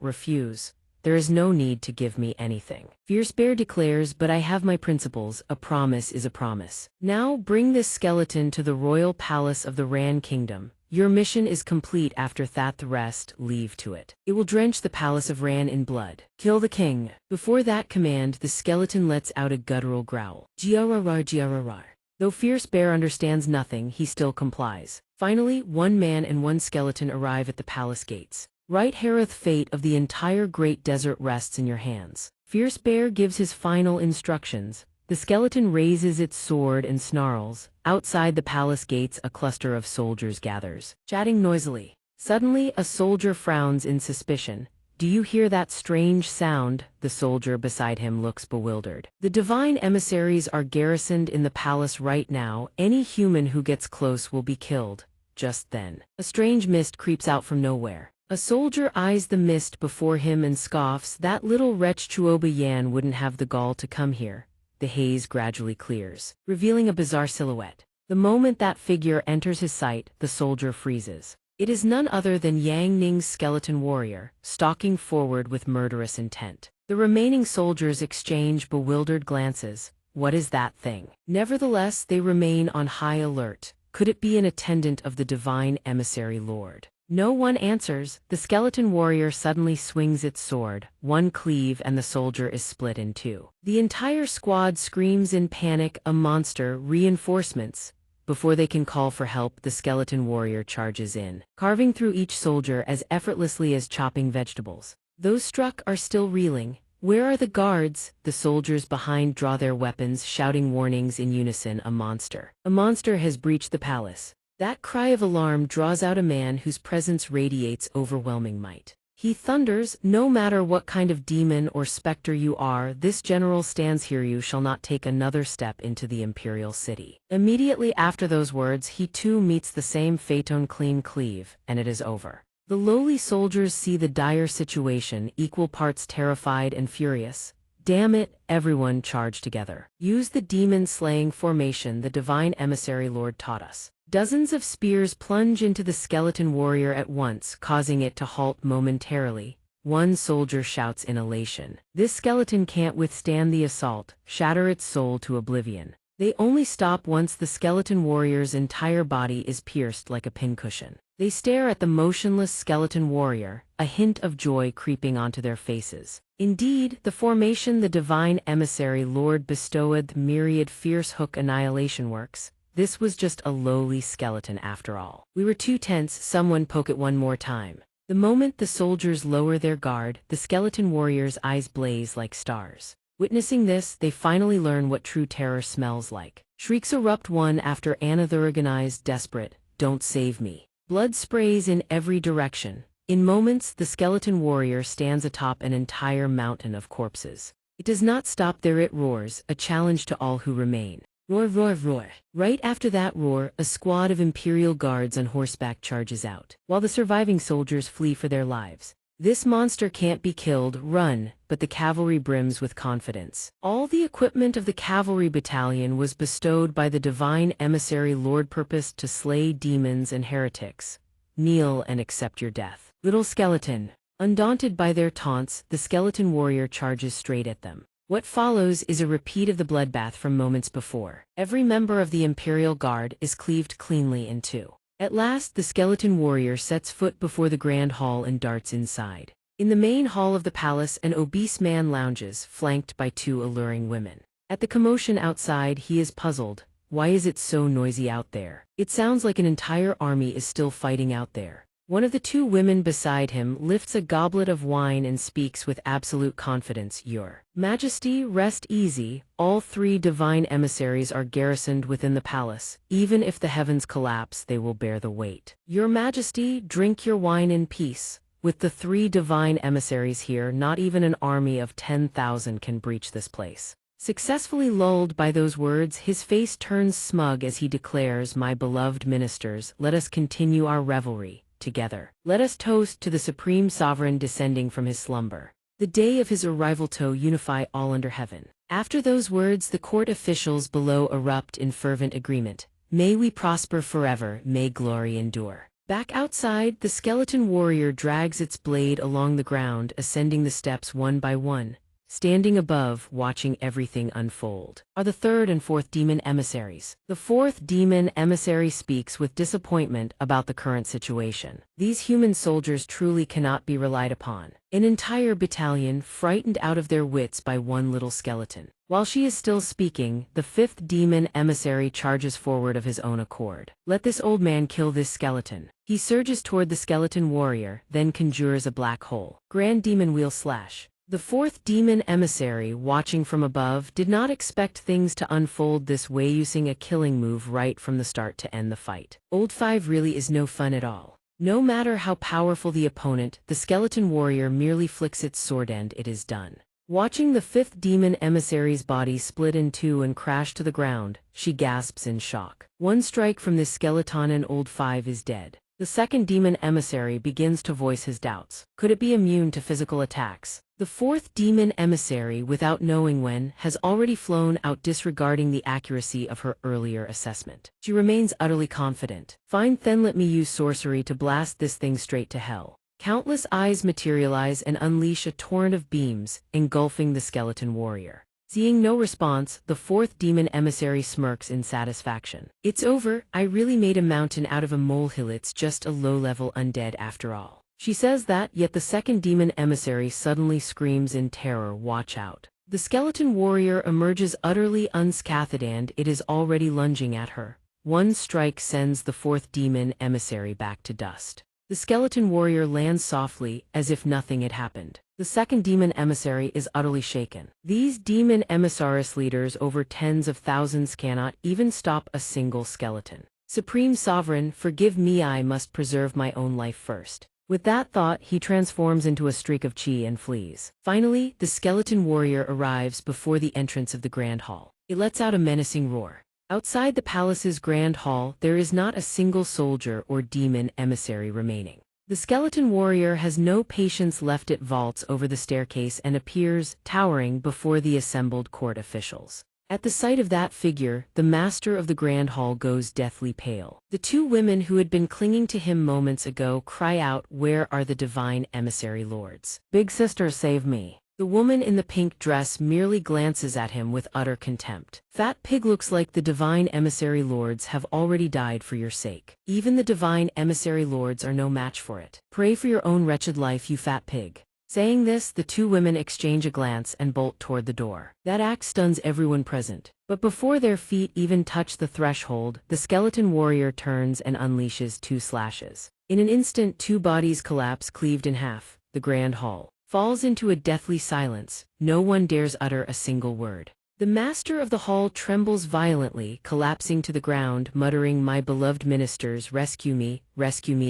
refuse. There is no need to give me anything. Fierce Bear declares, but I have my principles, a promise is a promise. Now bring this skeleton to the royal palace of the Ran Kingdom. Your mission is complete. After that, the rest, leave to it. It will drench the palace of Ran in blood. Kill the king. Before that command, the skeleton lets out a guttural growl. Giararar giararar. Though Fierce Bear understands nothing, he still complies. Finally, one man and one skeleton arrive at the palace gates. Right, Harith, fate of the entire great desert rests in your hands. Fierce Bear gives his final instructions. The skeleton raises its sword and snarls. Outside the palace gates, a cluster of soldiers gathers, chatting noisily. Suddenly, a soldier frowns in suspicion. Do you hear that strange sound? The soldier beside him looks bewildered. The divine emissaries are garrisoned in the palace right now. Any human who gets close will be killed. Just then, a strange mist creeps out from nowhere. A soldier eyes the mist before him and scoffs, that little wretch Chuoba Yan wouldn't have the gall to come here. The haze gradually clears, revealing a bizarre silhouette. The moment that figure enters his sight, the soldier freezes. It is none other than Yang Ning's skeleton warrior, stalking forward with murderous intent. The remaining soldiers exchange bewildered glances. What is that thing? Nevertheless, they remain on high alert. Could it be an attendant of the divine emissary lord? No one answers. The skeleton warrior suddenly swings its sword, one cleave, and the soldier is split in two. The entire squad screams in panic, a monster, reinforcements. Before they can call for help, the skeleton warrior charges in, carving through each soldier as effortlessly as chopping vegetables. Those struck are still reeling. Where are the guards? The soldiers behind draw their weapons, shouting warnings in unison. A monster. A monster has breached the palace. That cry of alarm draws out a man whose presence radiates overwhelming might. He thunders, no matter what kind of demon or specter you are, this general stands here. You shall not take another step into the imperial city. Immediately after those words, he too meets the same phaeton clean cleave, and it is over. The lowly soldiers see the dire situation, equal parts terrified and furious. Damn it, everyone charge together. Use the demon-slaying formation the divine emissary lord taught us. Dozens of spears plunge into the skeleton warrior at once, causing it to halt momentarily. One soldier shouts in elation. This skeleton can't withstand the assault, shatter its soul to oblivion. They only stop once the skeleton warrior's entire body is pierced like a pincushion. They stare at the motionless skeleton warrior, a hint of joy creeping onto their faces. Indeed, the formation the divine emissary lord bestowed the myriad fierce hook annihilation works. This was just a lowly skeleton after all. We were too tense. Someone poke it one more time. The moment the soldiers lower their guard, the skeleton warrior's eyes blaze like stars. Witnessing this, they finally learn what true terror smells like. Shrieks erupt one after another, agonized, desperate. Don't save me. Blood sprays in every direction. In moments, the skeleton warrior stands atop an entire mountain of corpses. It does not stop there. It roars, a challenge to all who remain. Roar, roar, roar. Right after that roar, a squad of imperial guards on horseback charges out, while the surviving soldiers flee for their lives. This monster can't be killed, run, but the cavalry brims with confidence. All the equipment of the cavalry battalion was bestowed by the divine emissary lord, purposed to slay demons and heretics. Kneel and accept your death. Little skeleton. Undaunted by their taunts, the skeleton warrior charges straight at them. What follows is a repeat of the bloodbath from moments before. Every member of the Imperial Guard is cleaved cleanly in two. At last, the skeleton warrior sets foot before the Grand Hall and darts inside. In the main hall of the palace, an obese man lounges, flanked by two alluring women. At the commotion outside, he is puzzled. Why is it so noisy out there? It sounds like an entire army is still fighting out there. One of the two women beside him lifts a goblet of wine and speaks with absolute confidence. Your Majesty, rest easy. All three divine emissaries are garrisoned within the palace. Even if the heavens collapse, they will bear the weight. Your Majesty, drink your wine in peace. With the three divine emissaries here, not even an army of 10,000 can breach this place. Successfully lulled by those words, his face turns smug as he declares, "My beloved ministers, let us continue our revelry. Together. Let us toast to the supreme sovereign descending from his slumber. The day of his arrival to unify all under heaven." After those words, the court officials below erupt in fervent agreement. May we prosper forever, may glory endure. Back outside, the skeleton warrior drags its blade along the ground, ascending the steps one by one. Standing above, watching everything unfold, are the third and fourth demon emissaries. The fourth demon emissary speaks with disappointment about the current situation. These human soldiers truly cannot be relied upon. An entire battalion frightened out of their wits by one little skeleton. While she is still speaking, the fifth demon emissary charges forward of his own accord. Let this old man kill this skeleton. He surges toward the skeleton warrior, then conjures a black hole. Grand demon wheel slash. The fourth demon emissary, watching from above, did not expect things to unfold this way, using a killing move right from the start to end the fight. Old 5 really is no fun at all. No matter how powerful the opponent, the skeleton warrior merely flicks its sword and it is done. Watching the fifth demon emissary's body split in two and crash to the ground, she gasps in shock. One strike from this skeleton and old 5 is dead. The second demon emissary begins to voice his doubts. Could it be immune to physical attacks? The fourth demon emissary, without knowing when, has already flown out, disregarding the accuracy of her earlier assessment. She remains utterly confident. Fine, then let me use sorcery to blast this thing straight to hell. Countless eyes materialize and unleash a torrent of beams, engulfing the skeleton warrior. Seeing no response, the fourth demon emissary smirks in satisfaction. It's over. I really made a mountain out of a molehill. It's just a low-level undead after all. She says that, yet the second demon emissary suddenly screams in terror, "Watch out." The skeleton warrior emerges utterly unscathed and it is already lunging at her. One strike sends the fourth demon emissary back to dust. The skeleton warrior lands softly, as if nothing had happened. The second demon emissary is utterly shaken. These demon emissaris leaders over tens of thousands cannot even stop a single skeleton. Supreme Sovereign, forgive me, I must preserve my own life first. With that thought, he transforms into a streak of chi and flees. Finally, the skeleton warrior arrives before the entrance of the Grand Hall. It lets out a menacing roar. Outside the palace's Grand Hall, there is not a single soldier or demon emissary remaining. The skeleton warrior has no patience left. It vaults over the staircase and appears, towering before the assembled court officials. At the sight of that figure, the master of the Grand Hall goes deathly pale. The two women who had been clinging to him moments ago cry out, "Where are the divine emissary lords? Big sister, save me." The woman in the pink dress merely glances at him with utter contempt. "Fat pig, looks like the divine emissary lords have already died for your sake. Even the divine emissary lords are no match for it. Pray for your own wretched life, you fat pig." Saying this, the two women exchange a glance and bolt toward the door. That act stuns everyone present. But before their feet even touch the threshold, the skeleton warrior turns and unleashes two slashes. In an instant, two bodies collapse, cleaved in half. The Grand Hall falls into a deathly silence. No one dares utter a single word. The master of the hall trembles violently, collapsing to the ground, muttering, "My beloved ministers, rescue me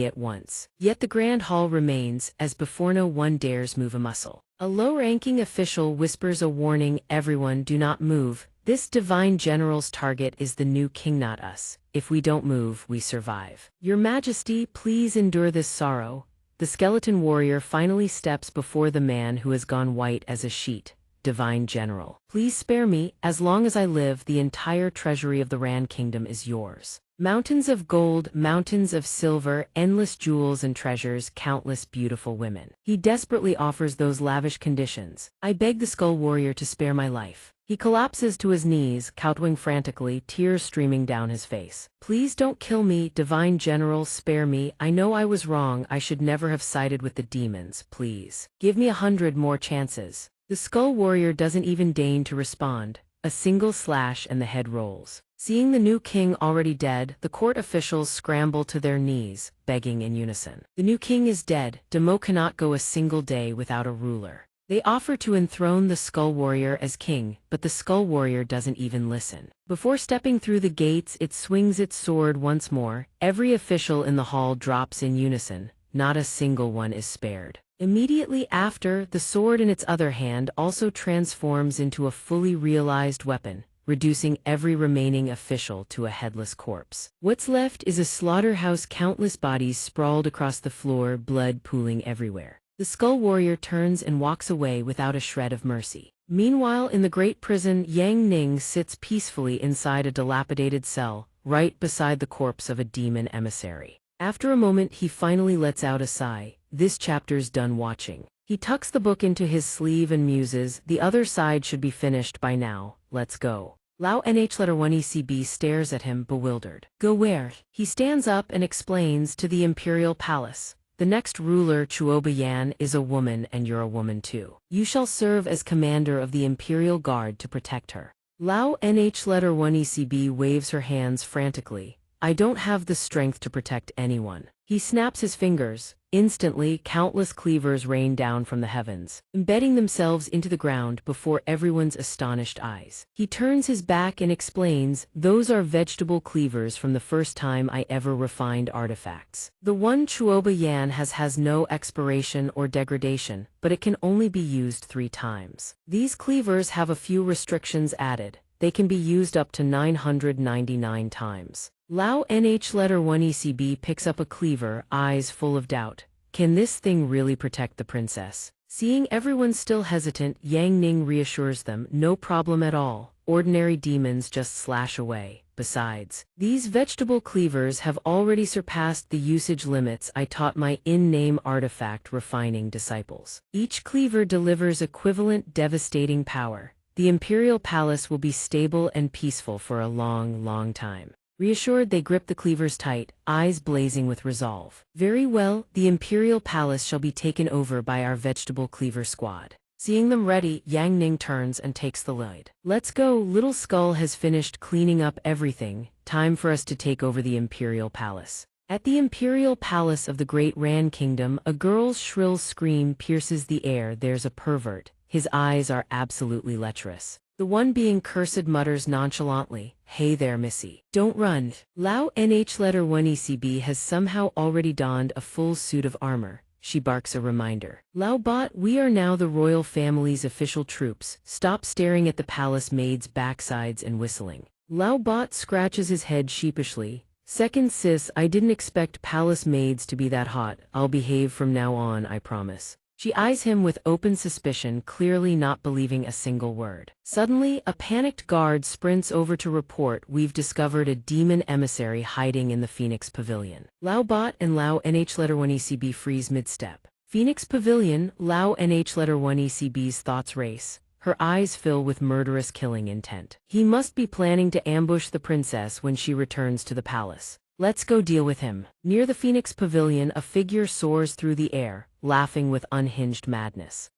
at once." Yet the Grand Hall remains, as before. No one dares move a muscle. A low-ranking official whispers a warning, "Everyone, do not move. This divine general's target is the new king, not us. If we don't move, we survive. Your Majesty, please endure this sorrow." The skeleton warrior finally steps before the man who has gone white as a sheet. "Divine General, please spare me. As long as I live, the entire treasury of the Rand Kingdom is yours. Mountains of gold, mountains of silver, endless jewels and treasures, countless beautiful women." He desperately offers those lavish conditions. "I beg the skull warrior to spare my life." He collapses to his knees, kowtowing frantically, tears streaming down his face. "Please don't kill me, Divine General, spare me. I know I was wrong. I should never have sided with the demons. Please, give me 100 more chances." The skull warrior doesn't even deign to respond. A a single slash and the head rolls. Seeing the new king already dead, the court officials scramble to their knees, begging in unison. The new king is dead. Demo cannot go a single day without a ruler. They offer to enthrone the Skull Warrior as king, but the Skull Warrior doesn't even listen. Before stepping through the gates, it swings its sword once more. Every official in the hall drops in unison. Not a single one is spared. Immediately after, the sword in its other hand also transforms into a fully realized weapon, reducing every remaining official to a headless corpse. What's left is a slaughterhouse, countless bodies sprawled across the floor, blood pooling everywhere. The Skull Warrior turns and walks away without a shred of mercy. Meanwhile, in the great prison, Yang Ning sits peacefully inside a dilapidated cell, right beside the corpse of a demon emissary. After a moment, he finally lets out a sigh. This chapter's done watching. He tucks the book into his sleeve and muses, the other side should be finished by now, let's go. Lao Nh letter 1 ECB stares at him, bewildered. Go where? He stands up and explains to the Imperial Palace. The next ruler, Chuoba Yan, is a woman and you're a woman too. You shall serve as commander of the Imperial Guard to protect her. Lao Nh letter 1 ECB waves her hands frantically. I don't have the strength to protect anyone. He snaps his fingers. Instantly, countless cleavers rain down from the heavens, embedding themselves into the ground before everyone's astonished eyes. He turns his back and explains, those are vegetable cleavers from the first time I ever refined artifacts. The one Chuoba Yan has no expiration or degradation, but it can only be used 3 times. These cleavers have a few restrictions added. They can be used up to 999 times. Lao Nh letter 1 ECB picks up a cleaver, eyes full of doubt. Can this thing really protect the princess? Seeing everyone still hesitant, Yang Ning reassures them, no problem at all. Ordinary demons just slash away. Besides, these vegetable cleavers have already surpassed the usage limits I taught my in-name artifact refining disciples. Each cleaver delivers equivalent devastating power. The Imperial Palace will be stable and peaceful for a long, long time. Reassured, they grip the cleavers tight, eyes blazing with resolve. Very well, the Imperial Palace shall be taken over by our vegetable cleaver squad. Seeing them ready, Yang Ning turns and takes the lead. Let's go, Little Skull has finished cleaning up everything. Time for us to take over the Imperial Palace. At the Imperial Palace of the Great Ran Kingdom, a girl's shrill scream pierces the air. There's a pervert. His eyes are absolutely lecherous. The one being cursed mutters nonchalantly, hey there missy. Don't run. Lao Nh letter 1 ECB has somehow already donned a full suit of armor. She barks a reminder. Lao Bot, we are now the royal family's official troops. Stop staring at the palace maids' backsides and whistling. Lao Bot scratches his head sheepishly. Second sis, I didn't expect palace maids to be that hot. I'll behave from now on, I promise. She eyes him with open suspicion, clearly not believing a single word. Suddenly, a panicked guard sprints over to report, we've discovered a demon emissary hiding in the Phoenix Pavilion. Lao Bot and Lao Nh letter 1 ECB freeze mid-step. Phoenix Pavilion, Lao Nh letter 1 ECB's thoughts race. Her eyes fill with murderous killing intent. He must be planning to ambush the princess when she returns to the palace. Let's go deal with him. Near the Phoenix Pavilion, a figure soars through the air, laughing with unhinged madness.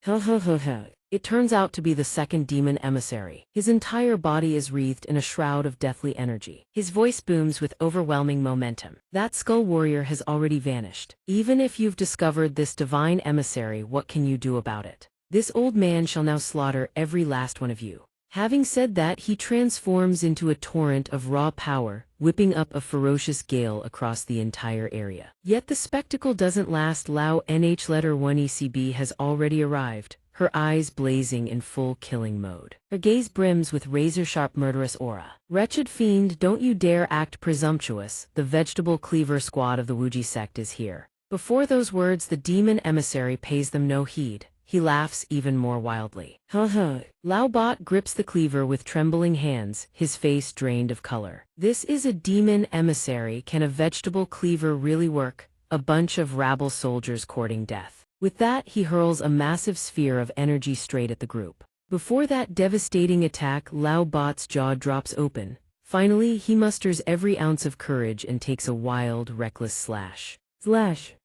It turns out to be the second demon emissary. His entire body is wreathed in a shroud of deathly energy. His voice booms with overwhelming momentum. That Skull Warrior has already vanished. Even if you've discovered this divine emissary, what can you do about it? This old man shall now slaughter every last one of you. Having said that, he transforms into a torrent of raw power, whipping up a ferocious gale across the entire area. Yet the spectacle doesn't last. Lao Nh letter 1 ECB has already arrived, her eyes blazing in full killing mode. Her gaze brims with razor-sharp murderous aura. Wretched fiend, don't you dare act presumptuous, the vegetable cleaver squad of the Wuji sect is here. Before those words, the demon emissary pays them no heed. He laughs even more wildly. Lao Bot grips the cleaver with trembling hands, his face drained of color. This is a demon emissary. Can a vegetable cleaver really work? A bunch of rabble soldiers courting death. With that, he hurls a massive sphere of energy straight at the group. Before that devastating attack, Lao Bot's jaw drops open. Finally, he musters every ounce of courage and takes a wild, reckless slash.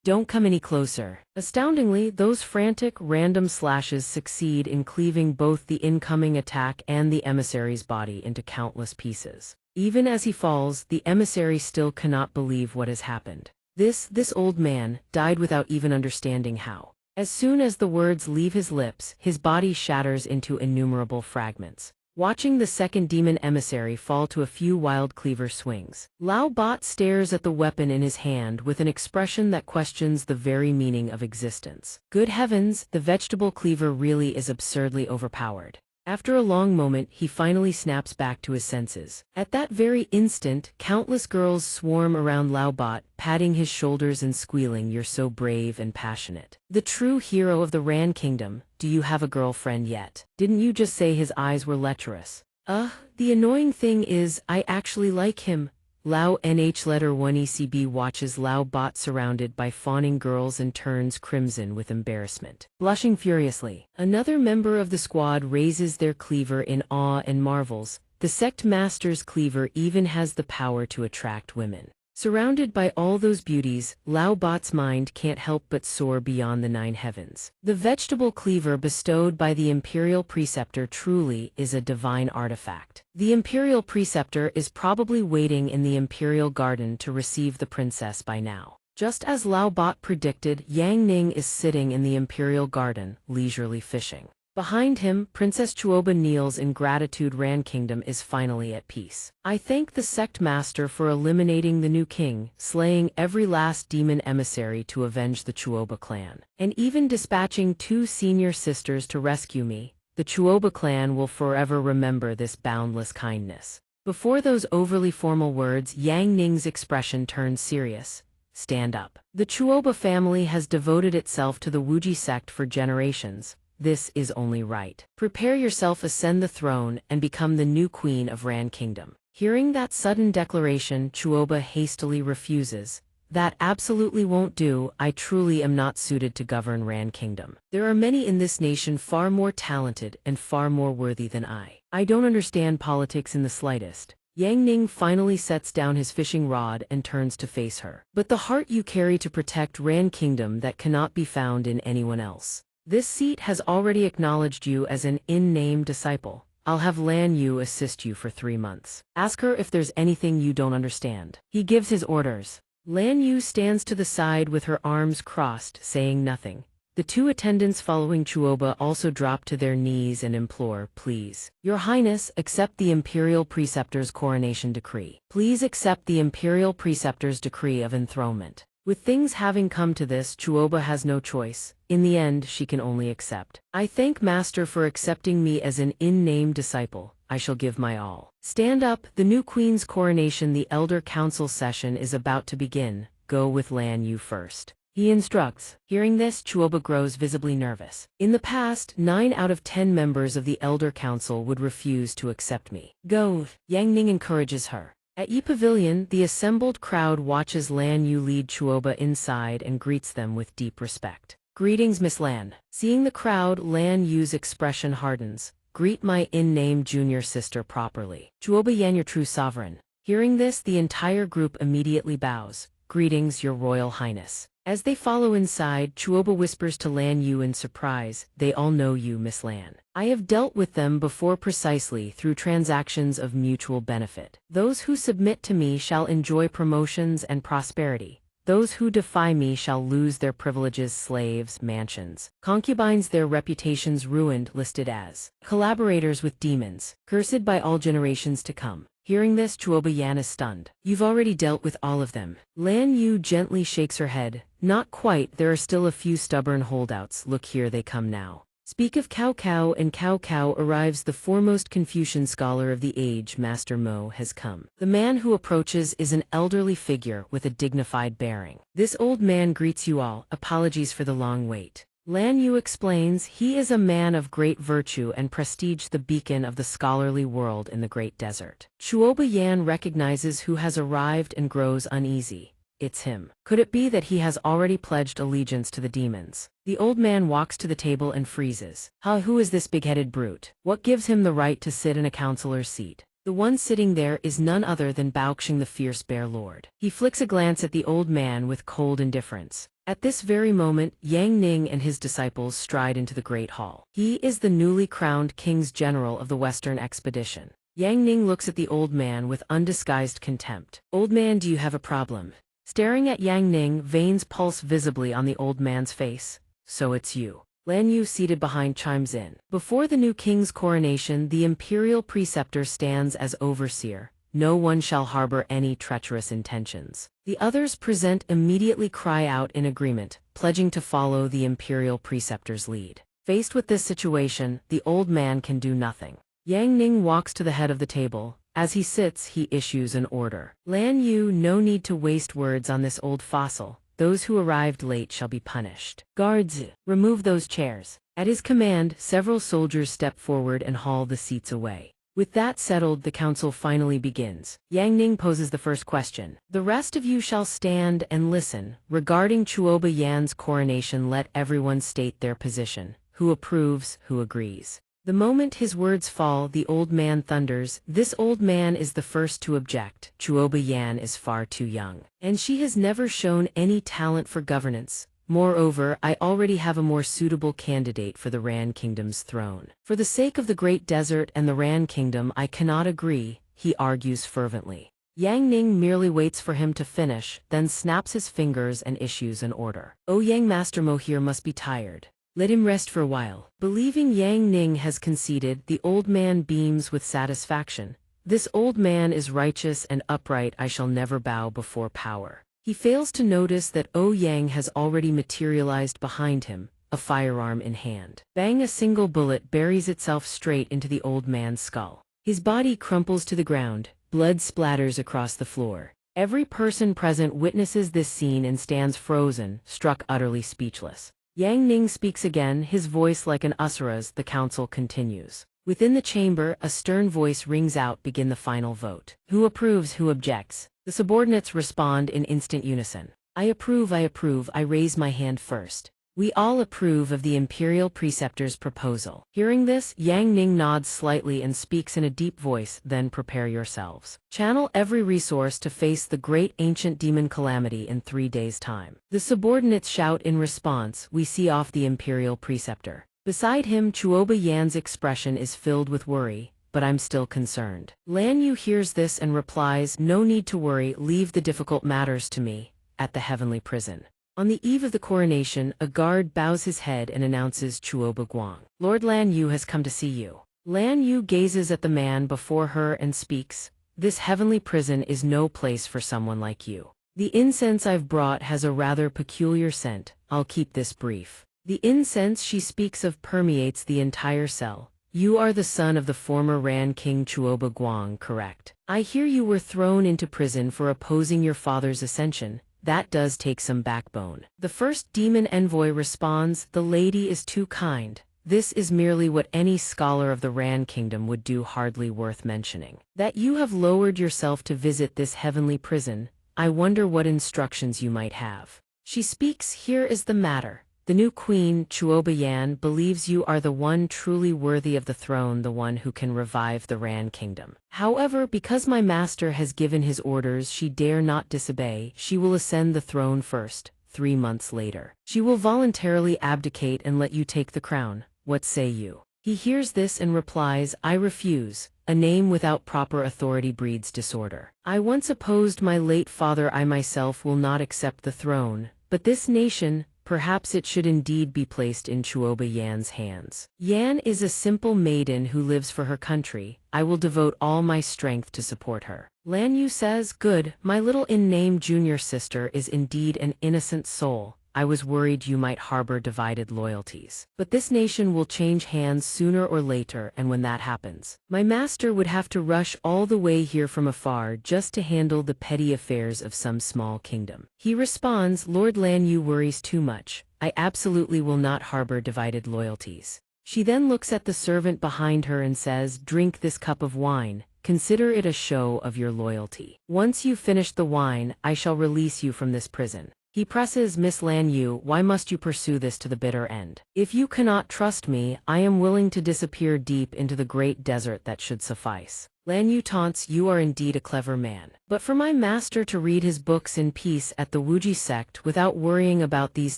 Don't come any closer. Astoundingly, those frantic, random slashes succeed in cleaving both the incoming attack and the emissary's body into countless pieces. Even as he falls, the emissary still cannot believe what has happened. This old man died without even understanding how. As soon as the words leave his lips, his body shatters into innumerable fragments. Watching the second demon emissary fall to a few wild cleaver swings, Lao Bot stares at the weapon in his hand with an expression that questions the very meaning of existence. Good heavens, the vegetable cleaver really is absurdly overpowered. After a long moment, he finally snaps back to his senses. At that very instant, countless girls swarm around Lao Bot, patting his shoulders and squealing, "You're so brave and passionate. The true hero of the Ran Kingdom, do you have a girlfriend yet? Didn't you just say his eyes were lecherous?" The annoying thing is, I actually like him. Lao NH letter 1 ECB watches Lao Bot surrounded by fawning girls and turns crimson with embarrassment. Blushing furiously, another member of the squad raises their cleaver in awe and marvels. The sect master's cleaver even has the power to attract women. Surrounded by all those beauties, Lao Bot's mind can't help but soar beyond the 9 heavens. The vegetable cleaver bestowed by the Imperial Preceptor truly is a divine artifact. The Imperial Preceptor is probably waiting in the Imperial Garden to receive the princess by now. Just as Lao Bot predicted, Yang Ning is sitting in the Imperial Garden, leisurely fishing. Behind him, Princess Chuoba kneels in gratitude. Ran Kingdom is finally at peace. I thank the sect master for eliminating the new king, slaying every last demon emissary to avenge the Chuoba clan, and even dispatching 2 senior sisters to rescue me. The Chuoba clan will forever remember this boundless kindness. Before those overly formal words, Yang Ning's expression turns serious. Stand up. The Chuoba family has devoted itself to the Wuji sect for generations. This is only right. Prepare yourself, ascend the throne, and become the new queen of Ran Kingdom. Hearing that sudden declaration, Chuoba hastily refuses. That absolutely won't do. I truly am not suited to govern Ran Kingdom. There are many in this nation far more talented and far more worthy than I. I don't understand politics in the slightest. Yang Ning finally sets down his fishing rod and turns to face her. But the heart you carry to protect Ran Kingdom that cannot be found in anyone else. This seat has already acknowledged you as an in-name disciple. I'll have Lan Yu assist you for 3 months. Ask her if there's anything you don't understand. He gives his orders. Lan Yu stands to the side with her arms crossed, saying nothing. The 2 attendants following Chuoba also drop to their knees and implore, "Please, Your Highness, accept the Imperial Preceptor's coronation decree. Please accept the Imperial Preceptor's decree of enthronement." With things having come to this, Chuoba has no choice. In the end, she can only accept. I thank Master for accepting me as an in-name disciple. I shall give my all. Stand up, the new queen's coronation. The Elder Council session is about to begin. Go with Lan Yu first. He instructs. Hearing this, Chuoba grows visibly nervous. In the past, 9 out of 10 members of the Elder Council would refuse to accept me. Go, Yang Ning encourages her. At Yi Pavilion, the assembled crowd watches Lan Yu lead Chuoba inside and greets them with deep respect. Greetings, Miss Lan. Seeing the crowd, Lan Yu's expression hardens. Greet my in-name junior sister properly. Chuoba Yan, your true sovereign. Hearing this, the entire group immediately bows. Greetings, Your Royal Highness. As they follow inside, Chuoba whispers to Lan Yu in surprise, "They all know you, Miss Lan. I have dealt with them before precisely through transactions of mutual benefit. Those who submit to me shall enjoy promotions and prosperity. Those who defy me shall lose their privileges, slaves, mansions, concubines, their reputations ruined, listed as collaborators with demons, cursed by all generations to come." Hearing this, Chuoba Yan is stunned. "You've already dealt with all of them." Lan Yu gently shakes her head. "Not quite, there are still a few stubborn holdouts. Look, here they come now." Speak of Cao Cao, and Cao Cao arrives. The foremost Confucian scholar of the age, Master Mo, has come. The man who approaches is an elderly figure with a dignified bearing. This old man greets you all. Apologies for the long wait. Lan Yu explains he is a man of great virtue and prestige, the beacon of the scholarly world in the great desert. Chuoba Yan recognizes who has arrived and grows uneasy. It's him. Could it be that he has already pledged allegiance to the demons? The old man walks to the table and freezes. Who is this big-headed brute? What gives him the right to sit in a counselor's seat? The one sitting there is none other than Baoxing the fierce bear lord. He flicks a glance at the old man with cold indifference. At this very moment, Yang Ning and his disciples stride into the great hall. He is the newly crowned king's general of the Western expedition. Yang Ning looks at the old man with undisguised contempt. "Old man, do you have a problem?" Staring at Yang Ning, veins pulse visibly on the old man's face. "So it's you." Lan Yu, seated behind, chimes in. Before the new king's coronation, the imperial preceptor stands as overseer. No one shall harbor any treacherous intentions. The others present immediately cry out in agreement, pledging to follow the imperial preceptor's lead. Faced with this situation, the old man can do nothing. Yang Ning walks to the head of the table. As he sits, he issues an order. "Lan Yu, no need to waste words on this old fossil. Those who arrived late shall be punished. Guards, remove those chairs." At his command, several soldiers step forward and haul the seats away. With that settled, the council finally begins. Yang Ning poses the first question. "The rest of you shall stand and listen. Regarding Chuoba Yan's coronation, let everyone state their position. Who approves, who agrees?" The moment his words fall, the old man thunders. "This old man is the first to object. Chuoba Yan is far too young, and she has never shown any talent for governance. Moreover, I already have a more suitable candidate for the Ran Kingdom's throne. For the sake of the Great Desert and the Ran Kingdom, I cannot agree," he argues fervently. Yang Ning merely waits for him to finish, then snaps his fingers and issues an order. "Oh, Yang Master Mohir must be tired. Let him rest for a while." Believing Yang Ning has conceded, the old man beams with satisfaction. "This old man is righteous and upright. I shall never bow before power." He fails to notice that Yang has already materialized behind him, a firearm in hand. Bang! A single bullet buries itself straight into the old man's skull. His body crumples to the ground, blood splatters across the floor. Every person present witnesses this scene and stands frozen, struck utterly speechless. Yang Ning speaks again, his voice like an usura's. The council continues. Within the chamber, a stern voice rings out. "Begin the final vote. Who approves, who objects?" The subordinates respond in instant unison. I approve, I raise my hand first." We all approve of the imperial preceptor's proposal. Hearing this, Yang Ning nods slightly and speaks in a deep voice. "Then prepare yourselves. Channel every resource to face the great ancient demon calamity in 3 days' time." The subordinates shout in response. We see off the imperial preceptor. Beside him, Chuoba Yan's expression is filled with worry. "But I'm still concerned." Lan Yu hears this and replies, "No need to worry, leave the difficult matters to me." At the heavenly prison. On the eve of the coronation, a guard bows his head and announces Chuoba Guang. "Lord Lan Yu has come to see you." Lan Yu gazes at the man before her and speaks. "This heavenly prison is no place for someone like you. The incense I've brought has a rather peculiar scent. I'll keep this brief." The incense she speaks of permeates the entire cell. "You are the son of the former Ran King Chuoba Guang, correct? I hear you were thrown into prison for opposing your father's ascension. That does take some backbone." The first demon envoy responds, "The lady is too kind. This is merely what any scholar of the Ran Kingdom would do, hardly worth mentioning. That you have lowered yourself to visit this heavenly prison, I wonder what instructions you might have." She speaks, "Here is the matter. The new queen, Chuoba Yan, believes you are the one truly worthy of the throne, the one who can revive the Ran Kingdom. However, because my master has given his orders, she dare not disobey. She will ascend the throne first. 3 months later, she will voluntarily abdicate and let you take the crown. What say you?" He hears this and replies, "I refuse. A name without proper authority breeds disorder. I once opposed my late father. I myself will not accept the throne, but this nation, perhaps it should indeed be placed in Chuoba Yan's hands. Yan is a simple maiden who lives for her country. I will devote all my strength to support her." Lan Yu says, "Good, my little in-name junior sister is indeed an innocent soul. I was worried you might harbor divided loyalties. But this nation will change hands sooner or later, and when that happens, my master would have to rush all the way here from afar just to handle the petty affairs of some small kingdom." He responds, "Lord Lan Yu worries too much. I absolutely will not harbor divided loyalties." She then looks at the servant behind her and says, "Drink this cup of wine. Consider it a show of your loyalty. Once you finish the wine, I shall release you from this prison." He presses Miss Lan Yu, why must you pursue this to the bitter end? If you cannot trust me, I am willing to disappear deep into the great desert, that should suffice. Lan Yu taunts, you are indeed a clever man. But for my master to read his books in peace at the Wuji sect without worrying about these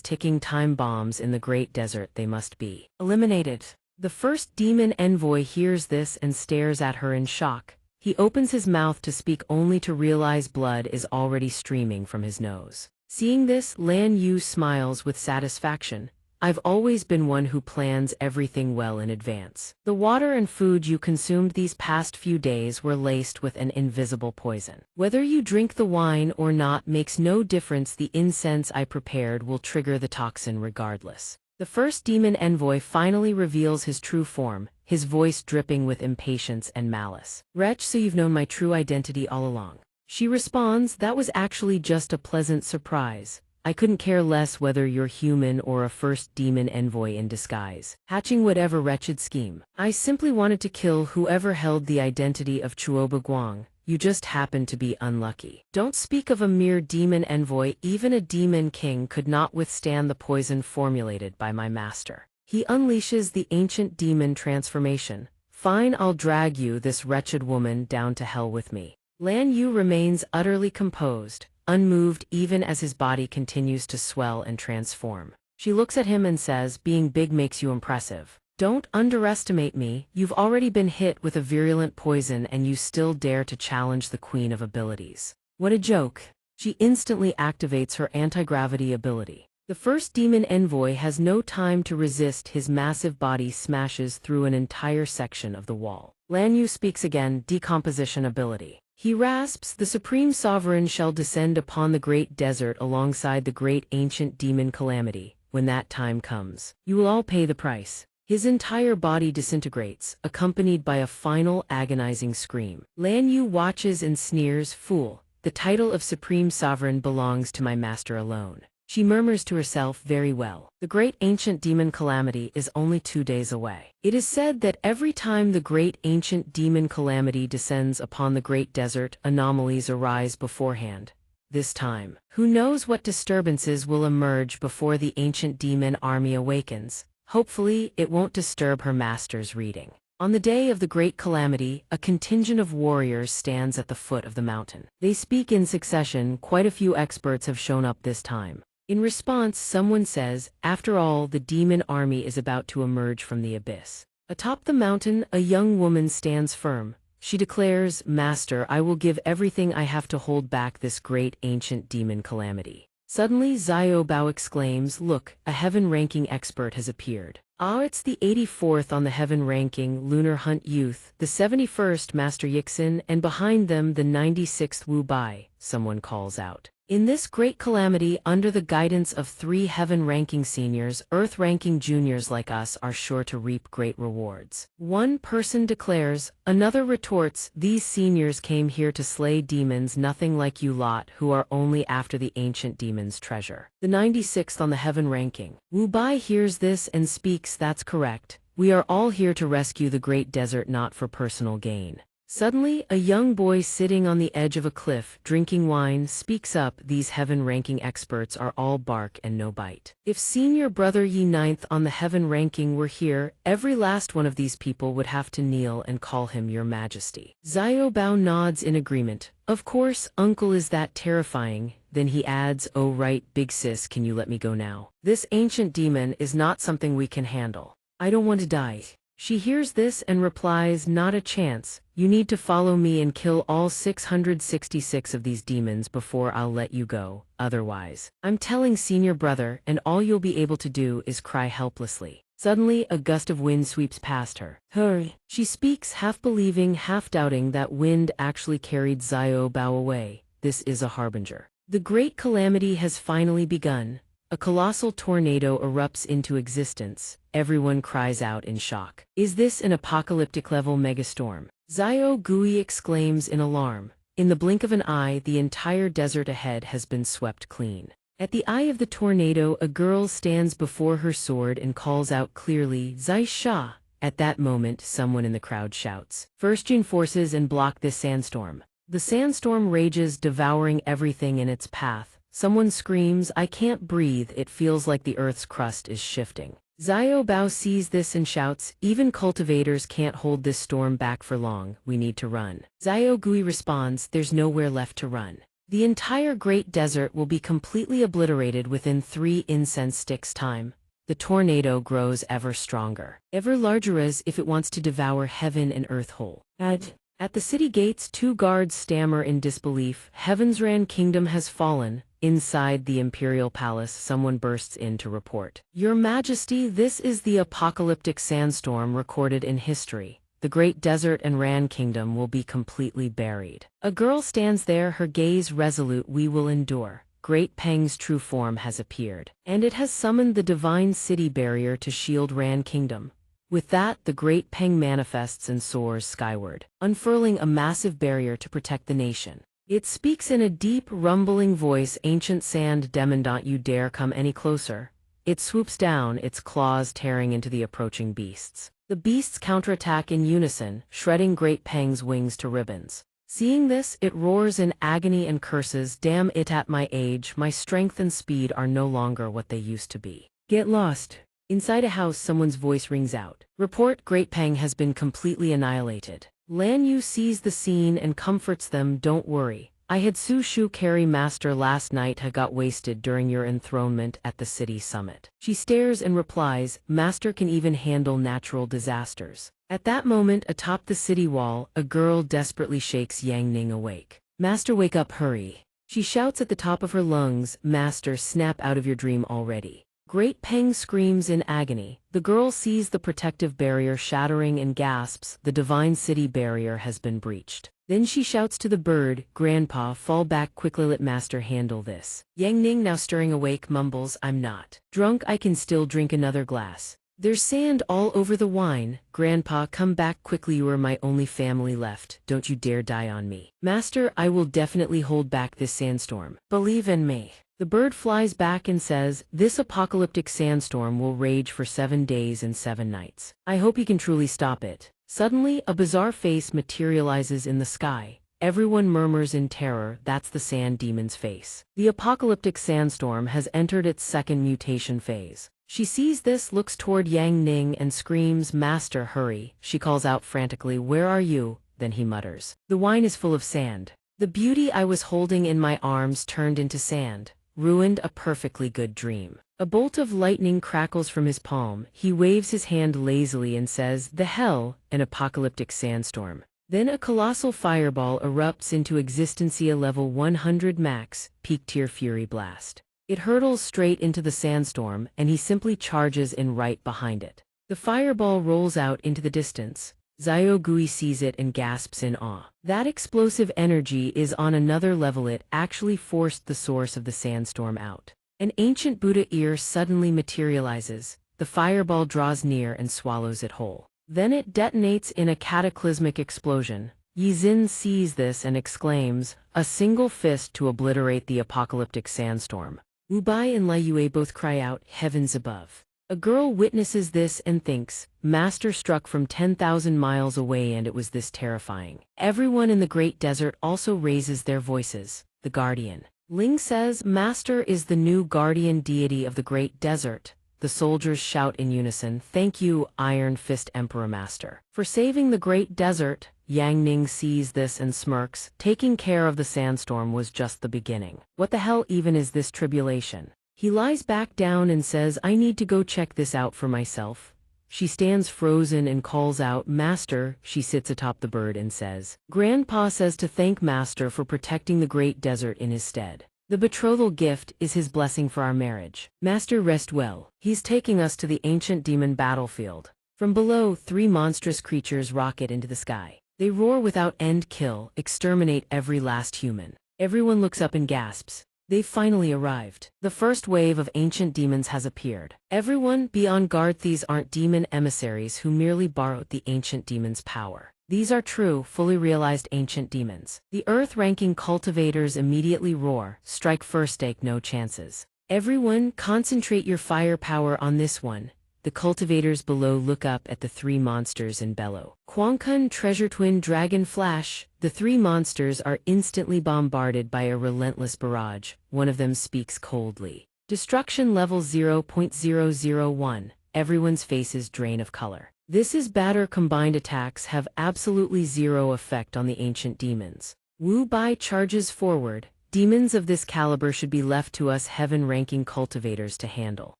ticking time bombs in the great desert, they must be eliminated. The first demon envoy hears this and stares at her in shock. He opens his mouth to speak only to realize blood is already streaming from his nose. Seeing this, Lan Yu smiles with satisfaction. I've always been one who plans everything well in advance. The water and food you consumed these past few days were laced with an invisible poison. Whether you drink the wine or not makes no difference. The incense I prepared will trigger the toxin regardless. The first demon envoy finally reveals his true form, his voice dripping with impatience and malice. Wretch, so you've known my true identity all along. She responds, that was actually just a pleasant surprise. I couldn't care less whether you're human or a first demon envoy in disguise, hatching whatever wretched scheme. I simply wanted to kill whoever held the identity of Chuoba Guang. You just happened to be unlucky. Don't speak of a mere demon envoy, even a demon king could not withstand the poison formulated by my master. He unleashes the ancient demon transformation. Fine, I'll drag you, this wretched woman, down to hell with me. Lan Yu remains utterly composed, unmoved even as his body continues to swell and transform. She looks at him and says, being big makes you impressive. Don't underestimate me, you've already been hit with a virulent poison and you still dare to challenge the Queen of Abilities. What a joke. She instantly activates her anti-gravity ability. The first demon envoy has no time to resist. His massive body smashes through an entire section of the wall. Lan Yu speaks again, decomposition ability. He rasps, the Supreme Sovereign shall descend upon the great desert alongside the great ancient demon calamity. When that time comes, you will all pay the price. His entire body disintegrates, accompanied by a final agonizing scream. Lan Yu watches and sneers, fool, the title of Supreme Sovereign belongs to my master alone. She murmurs to herself, very well. The great ancient demon calamity is only 2 days away. It is said that every time the great ancient demon calamity descends upon the great desert, anomalies arise beforehand. This time, who knows what disturbances will emerge before the ancient demon army awakens. Hopefully, it won't disturb her master's reading. On the day of the great calamity, a contingent of warriors stands at the foot of the mountain. They speak in succession. Quite a few experts have shown up this time. In response, someone says, after all, the demon army is about to emerge from the abyss. Atop the mountain, a young woman stands firm. She declares, Master, I will give everything I have to hold back this great ancient demon calamity. Suddenly, Xiao Bao exclaims, look, a heaven-ranking expert has appeared. Ah, it's the 84th on the heaven-ranking Lunar Hunt Youth, the 71st Master Yixin, and behind them the 96th Wu Bai, someone calls out. In this great calamity, under the guidance of 3 heaven-ranking seniors, earth-ranking juniors like us are sure to reap great rewards. One person declares, another retorts, these seniors came here to slay demons, nothing like you lot who are only after the ancient demon's treasure. The 96th on the heaven-ranking Wu Bai hears this and speaks, that's correct. We are all here to rescue the great desert, not for personal gain. Suddenly, a young boy sitting on the edge of a cliff, drinking wine, speaks up, these heaven-ranking experts are all bark and no bite. If senior brother Yi 9th on the heaven-ranking were here, every last one of these people would have to kneel and call him your majesty. Xiao Bao nods in agreement. Of course, uncle, is that terrifying? Then he adds, oh right, big sis, can you let me go now? This ancient demon is not something we can handle. I don't want to die. She hears this and replies, not a chance. You need to follow me and kill all 666 of these demons before I'll let you go, otherwise, I'm telling senior brother, and all you'll be able to do is cry helplessly. Suddenly, a gust of wind sweeps past her. Hurry! She speaks, half believing, half doubting that wind actually carried Xiao Bao away. This is a harbinger. The great calamity has finally begun. A colossal tornado erupts into existence. Everyone cries out in shock. Is this an apocalyptic-level megastorm? Xiao Gui exclaims in alarm. In the blink of an eye, the entire desert ahead has been swept clean. At the eye of the tornado, a girl stands before her sword and calls out clearly, Zai Sha. At that moment, someone in the crowd shouts, First Jun forces and block this sandstorm. The sandstorm rages, devouring everything in its path. Someone screams, "I can't breathe, it feels like the earth's crust is shifting." Xiao Bao sees this and shouts, "Even cultivators can't hold this storm back for long, we need to run." Xiao Gui responds, "There's nowhere left to run. The entire Great Desert will be completely obliterated within 3 incense sticks' time." The tornado grows ever stronger, ever larger as if it wants to devour heaven and earth whole. At the city gates, 2 guards stammer in disbelief. Heaven's Ran kingdom has fallen. Inside the imperial palace, someone bursts in to report, "Your Majesty, this is the apocalyptic sandstorm recorded in history. The Great Desert and Ran kingdom will be completely buried." A girl stands there, her gaze resolute. "We will endure. Great Peng's true form has appeared, and it has summoned the divine city barrier to shield Ran kingdom." With that, the Great Peng manifests and soars skyward, unfurling a massive barrier to protect the nation. It speaks in a deep, rumbling voice, "Ancient sand demon, don't you dare come any closer." It swoops down, its claws tearing into the approaching beasts. The beasts counterattack in unison, shredding Great Peng's wings to ribbons. Seeing this, it roars in agony and curses, "Damn it, at my age, my strength and speed are no longer what they used to be. Get lost." Inside a house, someone's voice rings out. "Report, Great Peng has been completely annihilated." Lan Yu sees the scene and comforts them, "Don't worry. I had Su Shu carry Master last night. I got wasted during your enthronement at the city summit." She stares and replies, "Master can even handle natural disasters." At that moment, atop the city wall, a girl desperately shakes Yang Ning awake. "Master, wake up, hurry." She shouts at the top of her lungs, "Master, snap out of your dream already." Great Peng screams in agony. The girl sees the protective barrier shattering and gasps, "The divine city barrier has been breached." Then she shouts to the bird, "Grandpa, fall back quickly, let Master handle this." Yang Ning, now stirring awake, mumbles, "I'm not drunk, I can still drink another glass. There's sand all over the wine." "Grandpa, come back quickly, you are my only family left. Don't you dare die on me." "Master, I will definitely hold back this sandstorm. Believe in me." The bird flies back and says, "This apocalyptic sandstorm will rage for 7 days and 7 nights. I hope you can truly stop it." Suddenly, a bizarre face materializes in the sky. Everyone murmurs in terror, "That's the sand demon's face." The apocalyptic sandstorm has entered its 2nd mutation phase. She sees this, looks toward Yang Ning and screams, "Master, hurry." She calls out frantically, "Where are you?" Then he mutters, "The wine is full of sand. The beauty I was holding in my arms turned into sand. Ruined a perfectly good dream." A bolt of lightning crackles from his palm. He waves his hand lazily and says, "The hell," an apocalyptic sandstorm. Then a colossal fireball erupts into existencia level 100 max, peak tier fury blast. It hurtles straight into the sandstorm, and he simply charges in right behind it. The fireball rolls out into the distance. Xiao Gui sees it and gasps in awe. That explosive energy is on another level. It actually forced the source of the sandstorm out. An ancient Buddha ear suddenly materializes. The fireball draws near and swallows it whole. Then it detonates in a cataclysmic explosion. Yizin sees this and exclaims, "A single fist to obliterate the apocalyptic sandstorm." Wu Bai and Lai Yue both cry out, "Heavens above." A girl witnesses this and thinks, "Master struck from 10,000 miles away and it was this terrifying." Everyone in the Great Desert also raises their voices. The Guardian Ling says, "Master is the new guardian deity of the Great Desert." The soldiers shout in unison, "Thank you, Iron Fist Emperor Master, for saving the Great Desert." Yang Ning sees this and smirks. Taking care of the sandstorm was just the beginning. What the hell even is this tribulation? He lies back down and says, "I need to go check this out for myself." She stands frozen and calls out, "Master." She sits atop the bird and says, "Grandpa says to thank Master for protecting the Great Desert in his stead. The betrothal gift is his blessing for our marriage. Master, rest well." He's taking us to the ancient demon battlefield. From below, 3 monstrous creatures rocket into the sky. They roar without end, kill, exterminate every last human. Everyone looks up and gasps. They've finally arrived. The first wave of ancient demons has appeared. Everyone be on guard. These aren't demon emissaries who merely borrowed the ancient demon's power. These are true, fully realized ancient demons. The earth-ranking cultivators immediately roar, "Strike first, take no chances. Everyone, concentrate your firepower on this one." the cultivators below look up at the three monsters and bellow. Quangkun treasure twin dragon flash. The three monsters are instantly bombarded by a relentless barrage. One of them speaks coldly. Destruction level 0.001. Everyone's faces drain of color. This is batter combined attacks have absolutely zero effect on the ancient demons. Wu Bai charges forward. Demons of this caliber should be left to us heaven-ranking cultivators to handle.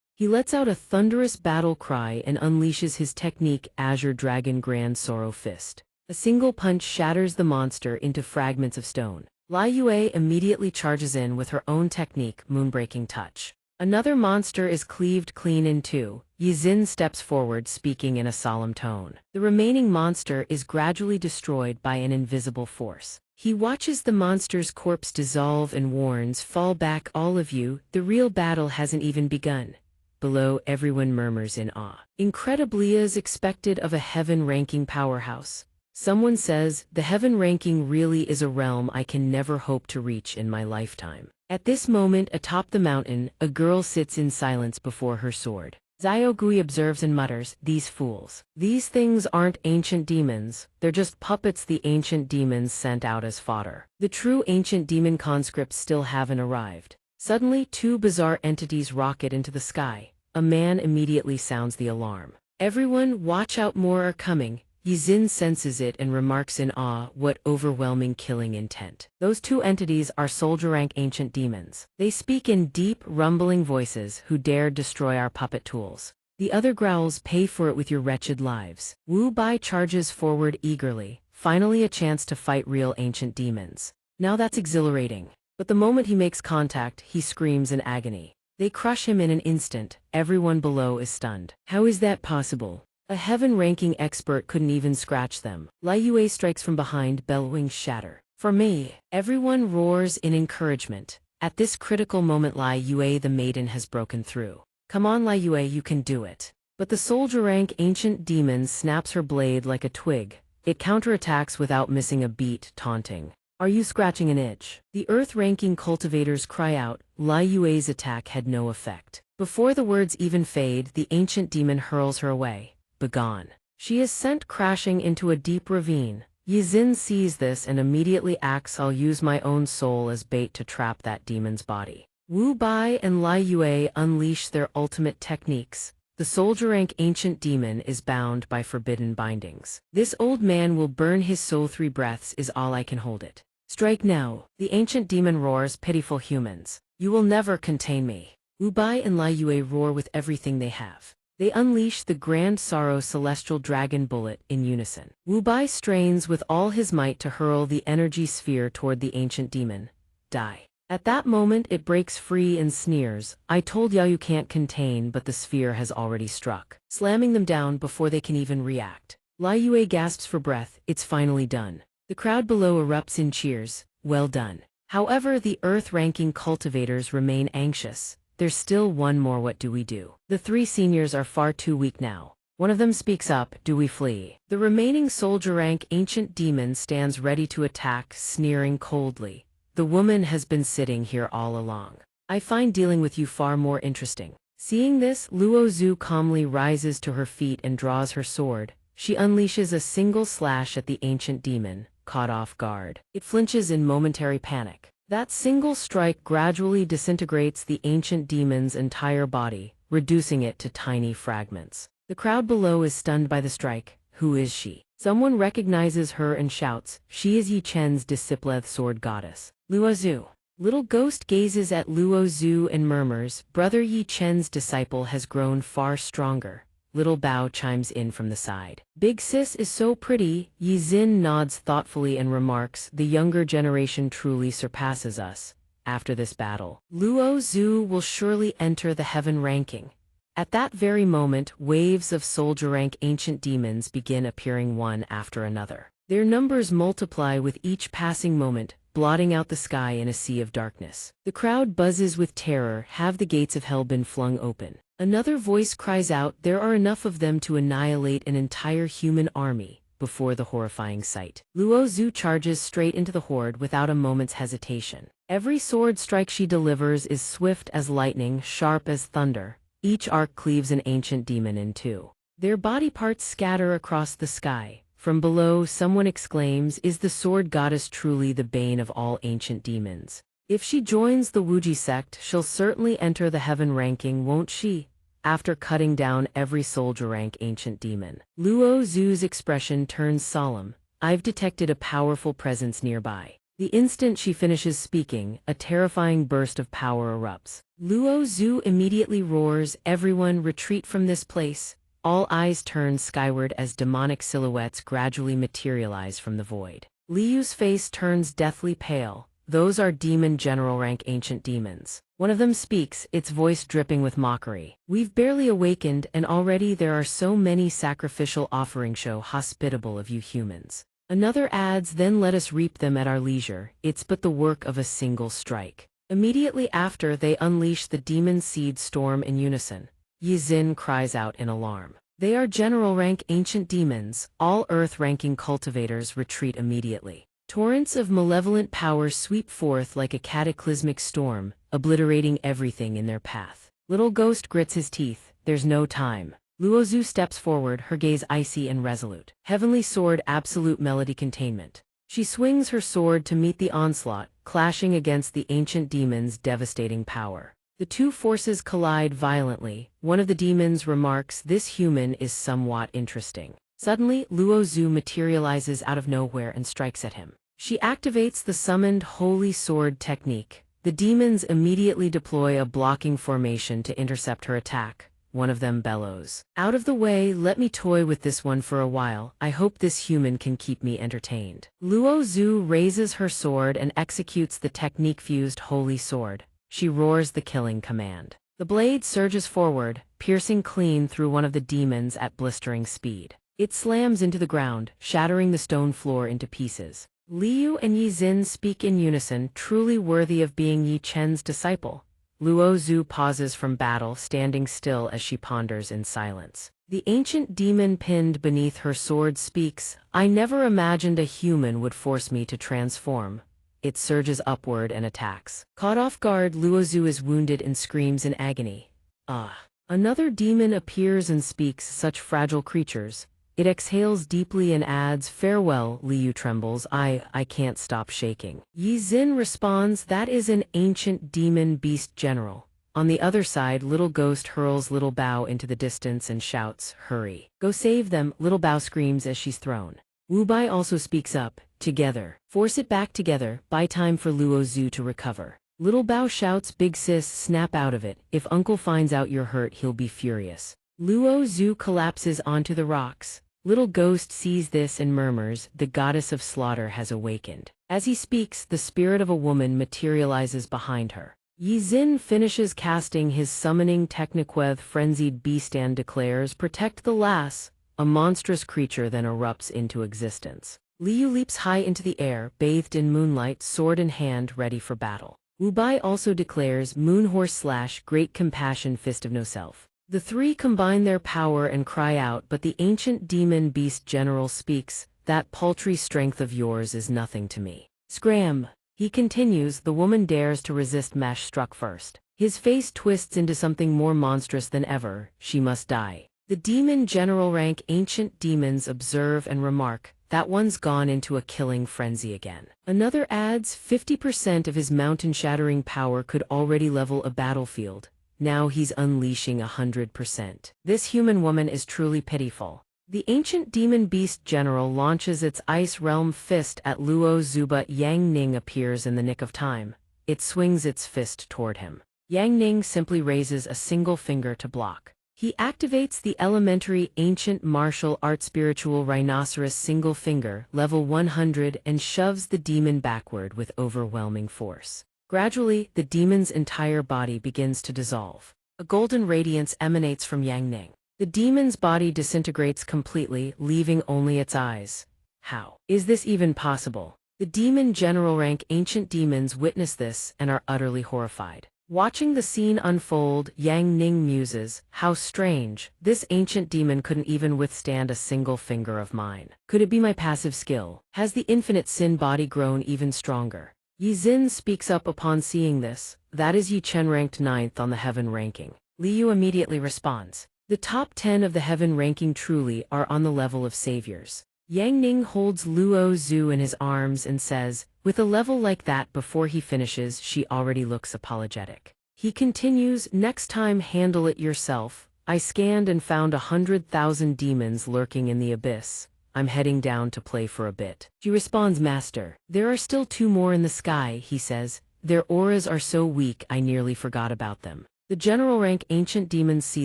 He lets out a thunderous battle cry and unleashes his technique Azure Dragon Grand Sorrow Fist. A single punch shatters the monster into fragments of stone. Lai Yue immediately charges in with her own technique Moonbreaking Touch. Another monster is cleaved clean in two. Yizin steps forward speaking in a solemn tone. The remaining monster is gradually destroyed by an invisible force. He watches the monster's corpse dissolve and warns, "Fall back all of you, the real battle hasn't even begun." Below, everyone murmurs in awe. Incredibly as expected of a heaven-ranking powerhouse. Someone says, "The heaven ranking really is a realm I can never hope to reach in my lifetime." At this moment, atop the mountain, a girl sits in silence before her sword. Xiao Gui observes and mutters, "These fools. These things aren't ancient demons, they're just puppets the ancient demons sent out as fodder." The true ancient demon conscripts still haven't arrived. Suddenly, two bizarre entities rocket into the sky. A man immediately sounds the alarm. "Everyone, watch out, more are coming." Yizin senses it and remarks in awe, "What overwhelming killing intent." Those two entities are soldier rank ancient demons. They speak in deep, rumbling voices, "Who dared destroy our puppet tools?" The other growls, "Pay for it with your wretched lives." Wu Bai charges forward eagerly, finally a chance to fight real ancient demons. Now that's exhilarating. But the moment he makes contact, he screams in agony. They crush him in an instant. Everyone below is stunned. How is that possible? A heaven-ranking expert couldn't even scratch them. Lai Yue strikes from behind, bellowing, "Shatter." "For me!" Everyone roars in encouragement. At this critical moment, Lai Yue the maiden has broken through. "Come on, Lai Yue, you can do it." But the soldier-rank ancient demon snaps her blade like a twig. It counterattacks without missing a beat, taunting, "Are you scratching an itch?" The earth-ranking cultivators cry out. Lai Yue's attack had no effect. Before the words even fade, the ancient demon hurls her away. "Begone." She is sent crashing into a deep ravine. Yizin sees this and immediately acts, "I'll use my own soul as bait to trap that demon's body." Wu Bai and Lai Yue unleash their ultimate techniques. The soldier-rank ancient demon is bound by forbidden bindings. "This old man will burn his soul 3 breaths is all I can hold it. Strike now." The ancient demon roars, "Pitiful humans. You will never contain me." Wu Bai and Lai Yue roar with everything they have. They unleash the Grand Sorrow Celestial Dragon Bullet in unison. Wu Bai strains with all his might to hurl the energy sphere toward the ancient demon. Die. At that moment it breaks free and sneers, "I told ya you can't contain," but the sphere has already struck, slamming them down before they can even react. Lai Yue gasps for breath, "It's finally done." The crowd below erupts in cheers, "Well done." However, the earth-ranking cultivators remain anxious. "There's still one more, what do we do?" The 3 seniors are far too weak now. One of them speaks up, "Do we flee?" The remaining soldier-rank ancient demon stands ready to attack, sneering coldly. "The woman has been sitting here all along. I find dealing with you far more interesting." Seeing this, Luo Zhu calmly rises to her feet and draws her sword. She unleashes a single slash at the ancient demon, caught off guard. It flinches in momentary panic. That single strike gradually disintegrates the ancient demon's entire body, reducing it to tiny fragments. The crowd below is stunned by the strike. Who is she? Someone recognizes her and shouts, "She is Yi Chen's disciple sword goddess, Luo Zhu." Little Ghost gazes at Luo Zhu and murmurs, "Brother Yi Chen's disciple has grown far stronger." Little Bao chimes in from the side. "Big sis is so pretty." Yizin nods thoughtfully and remarks, "The younger generation truly surpasses us." After this battle, Luo Zhu will surely enter the heaven ranking. At that very moment, waves of soldier rank ancient demons begin appearing one after another. Their numbers multiply with each passing moment, blotting out the sky in a sea of darkness. The crowd buzzes with terror. Have the gates of hell been flung open? Another voice cries out, "There are enough of them to annihilate an entire human army." Before the horrifying sight, Luo Zhu charges straight into the horde without a moment's hesitation. Every sword strike she delivers is swift as lightning, sharp as thunder. Each arc cleaves an ancient demon in two. Their body parts scatter across the sky. From below, someone exclaims, "Is the sword goddess truly the bane of all ancient demons? If she joins the wuxia sect, she'll certainly enter the heaven ranking, won't she?" After cutting down every soldier rank ancient demon, Luo Zhu's expression turns solemn. "I've detected a powerful presence nearby." The instant she finishes speaking, a terrifying burst of power erupts. Luo Zhu immediately roars, "Everyone retreat from this place." All eyes turn skyward as demonic silhouettes gradually materialize from the void. Liu's face turns deathly pale. "Those are demon general rank ancient demons." One of them speaks, its voice dripping with mockery. "We've barely awakened, and already there are so many sacrificial offerings. So hospitable of you humans." Another adds, "Then let us reap them at our leisure. It's but the work of a single strike." Immediately after, they unleash the demon seed storm in unison. Yizin cries out in alarm. "They are general rank ancient demons. All earth ranking cultivators retreat immediately." Torrents of malevolent power sweep forth like a cataclysmic storm, obliterating everything in their path. Little Ghost grits his teeth. "There's no time." Luozu steps forward, her gaze icy and resolute. Heavenly Sword, absolute melody containment. She swings her sword to meet the onslaught, clashing against the ancient demon's devastating power. The two forces collide violently. One of the demons remarks, "This human is somewhat interesting." Suddenly, Luo Zhu materializes out of nowhere and strikes at him. She activates the summoned Holy Sword technique. The demons immediately deploy a blocking formation to intercept her attack. One of them bellows, "Out of the way, let me toy with this one for a while. I hope this human can keep me entertained." Luo Zhu raises her sword and executes the technique-fused Holy Sword. She roars the killing command. The blade surges forward, piercing clean through one of the demons at blistering speed. It slams into the ground, shattering the stone floor into pieces. Liu and Yi Xin speak in unison, truly worthy of being Yi Chen's disciple. Luo Zhu pauses from battle, standing still as she ponders in silence. The ancient demon pinned beneath her sword speaks, "I never imagined a human would force me to transform." It surges upward and attacks. Caught off guard, Luo Zhu is wounded and screams in agony. "Ah!" Another demon appears and speaks, "Such fragile creatures." It exhales deeply and adds, "Farewell." Liu trembles, I can't stop shaking." Yi Xin responds, "That is an ancient demon beast general." On the other side, Little Ghost hurls Little Bao into the distance and shouts, "Hurry. Go save them." Little Bao screams as she's thrown. Wu Bai also speaks up, "Together. Force it back together. Buy time for Luo Zhu to recover." Little Bao shouts, "Big sis, snap out of it. If Uncle finds out you're hurt, he'll be furious." Luo Zhu collapses onto the rocks. Little Ghost sees this and murmurs, "The goddess of slaughter has awakened." As he speaks, the spirit of a woman materializes behind her. Yi Xin finishes casting his summoning technique with frenzied beast and declares, "Protect the lass." A monstrous creature then erupts into existence. Liu leaps high into the air, bathed in moonlight, sword in hand, ready for battle. Wu Bai also declares, "Moonhorse / Great Compassion Fist of No Self." The three combine their power and cry out, but the ancient demon beast general speaks, "That paltry strength of yours is nothing to me." Scram! He continues, "The woman dares to resist." Mesh struck first. His face twists into something more monstrous than ever. "She must die." The demon general rank ancient demons observe and remark, "That one's gone into a killing frenzy again." Another adds, 50% of his mountain-shattering power could already level a battlefield. Now he's unleashing 100%. This human woman is truly pitiful. The ancient demon beast general launches its ice realm fist at Luo Zhu, but Yang Ning appears in the nick of time. It swings its fist toward him. Yang Ning simply raises a single finger to block. He activates the elementary ancient martial art spiritual rhinoceros single finger, level 100, and shoves the demon backward with overwhelming force. Gradually, the demon's entire body begins to dissolve. A golden radiance emanates from Yang Ning. The demon's body disintegrates completely, leaving only its eyes. How is this even possible? The demon general rank ancient demons witness this and are utterly horrified. Watching the scene unfold, Yang Ning muses, "How strange. This ancient demon couldn't even withstand a single finger of mine. Could it be my passive skill? Has the infinite sin body grown even stronger?" Yi Xin speaks up upon seeing this. "That is Yi Chen ranked 9th on the heaven ranking. Liu immediately responds. The top 10 of the heaven ranking truly are on the level of saviors. Yang Ning holds Luo Zhu in his arms and says, with a level like that before he finishes she already looks apologetic. He continues, next time handle it yourself. I scanned and found 100,000 demons lurking in the abyss. I'm heading down to play for a bit. She responds, Master, there are still 2 more in the sky, he says. Their auras are so weak I nearly forgot about them. The general rank ancient demons see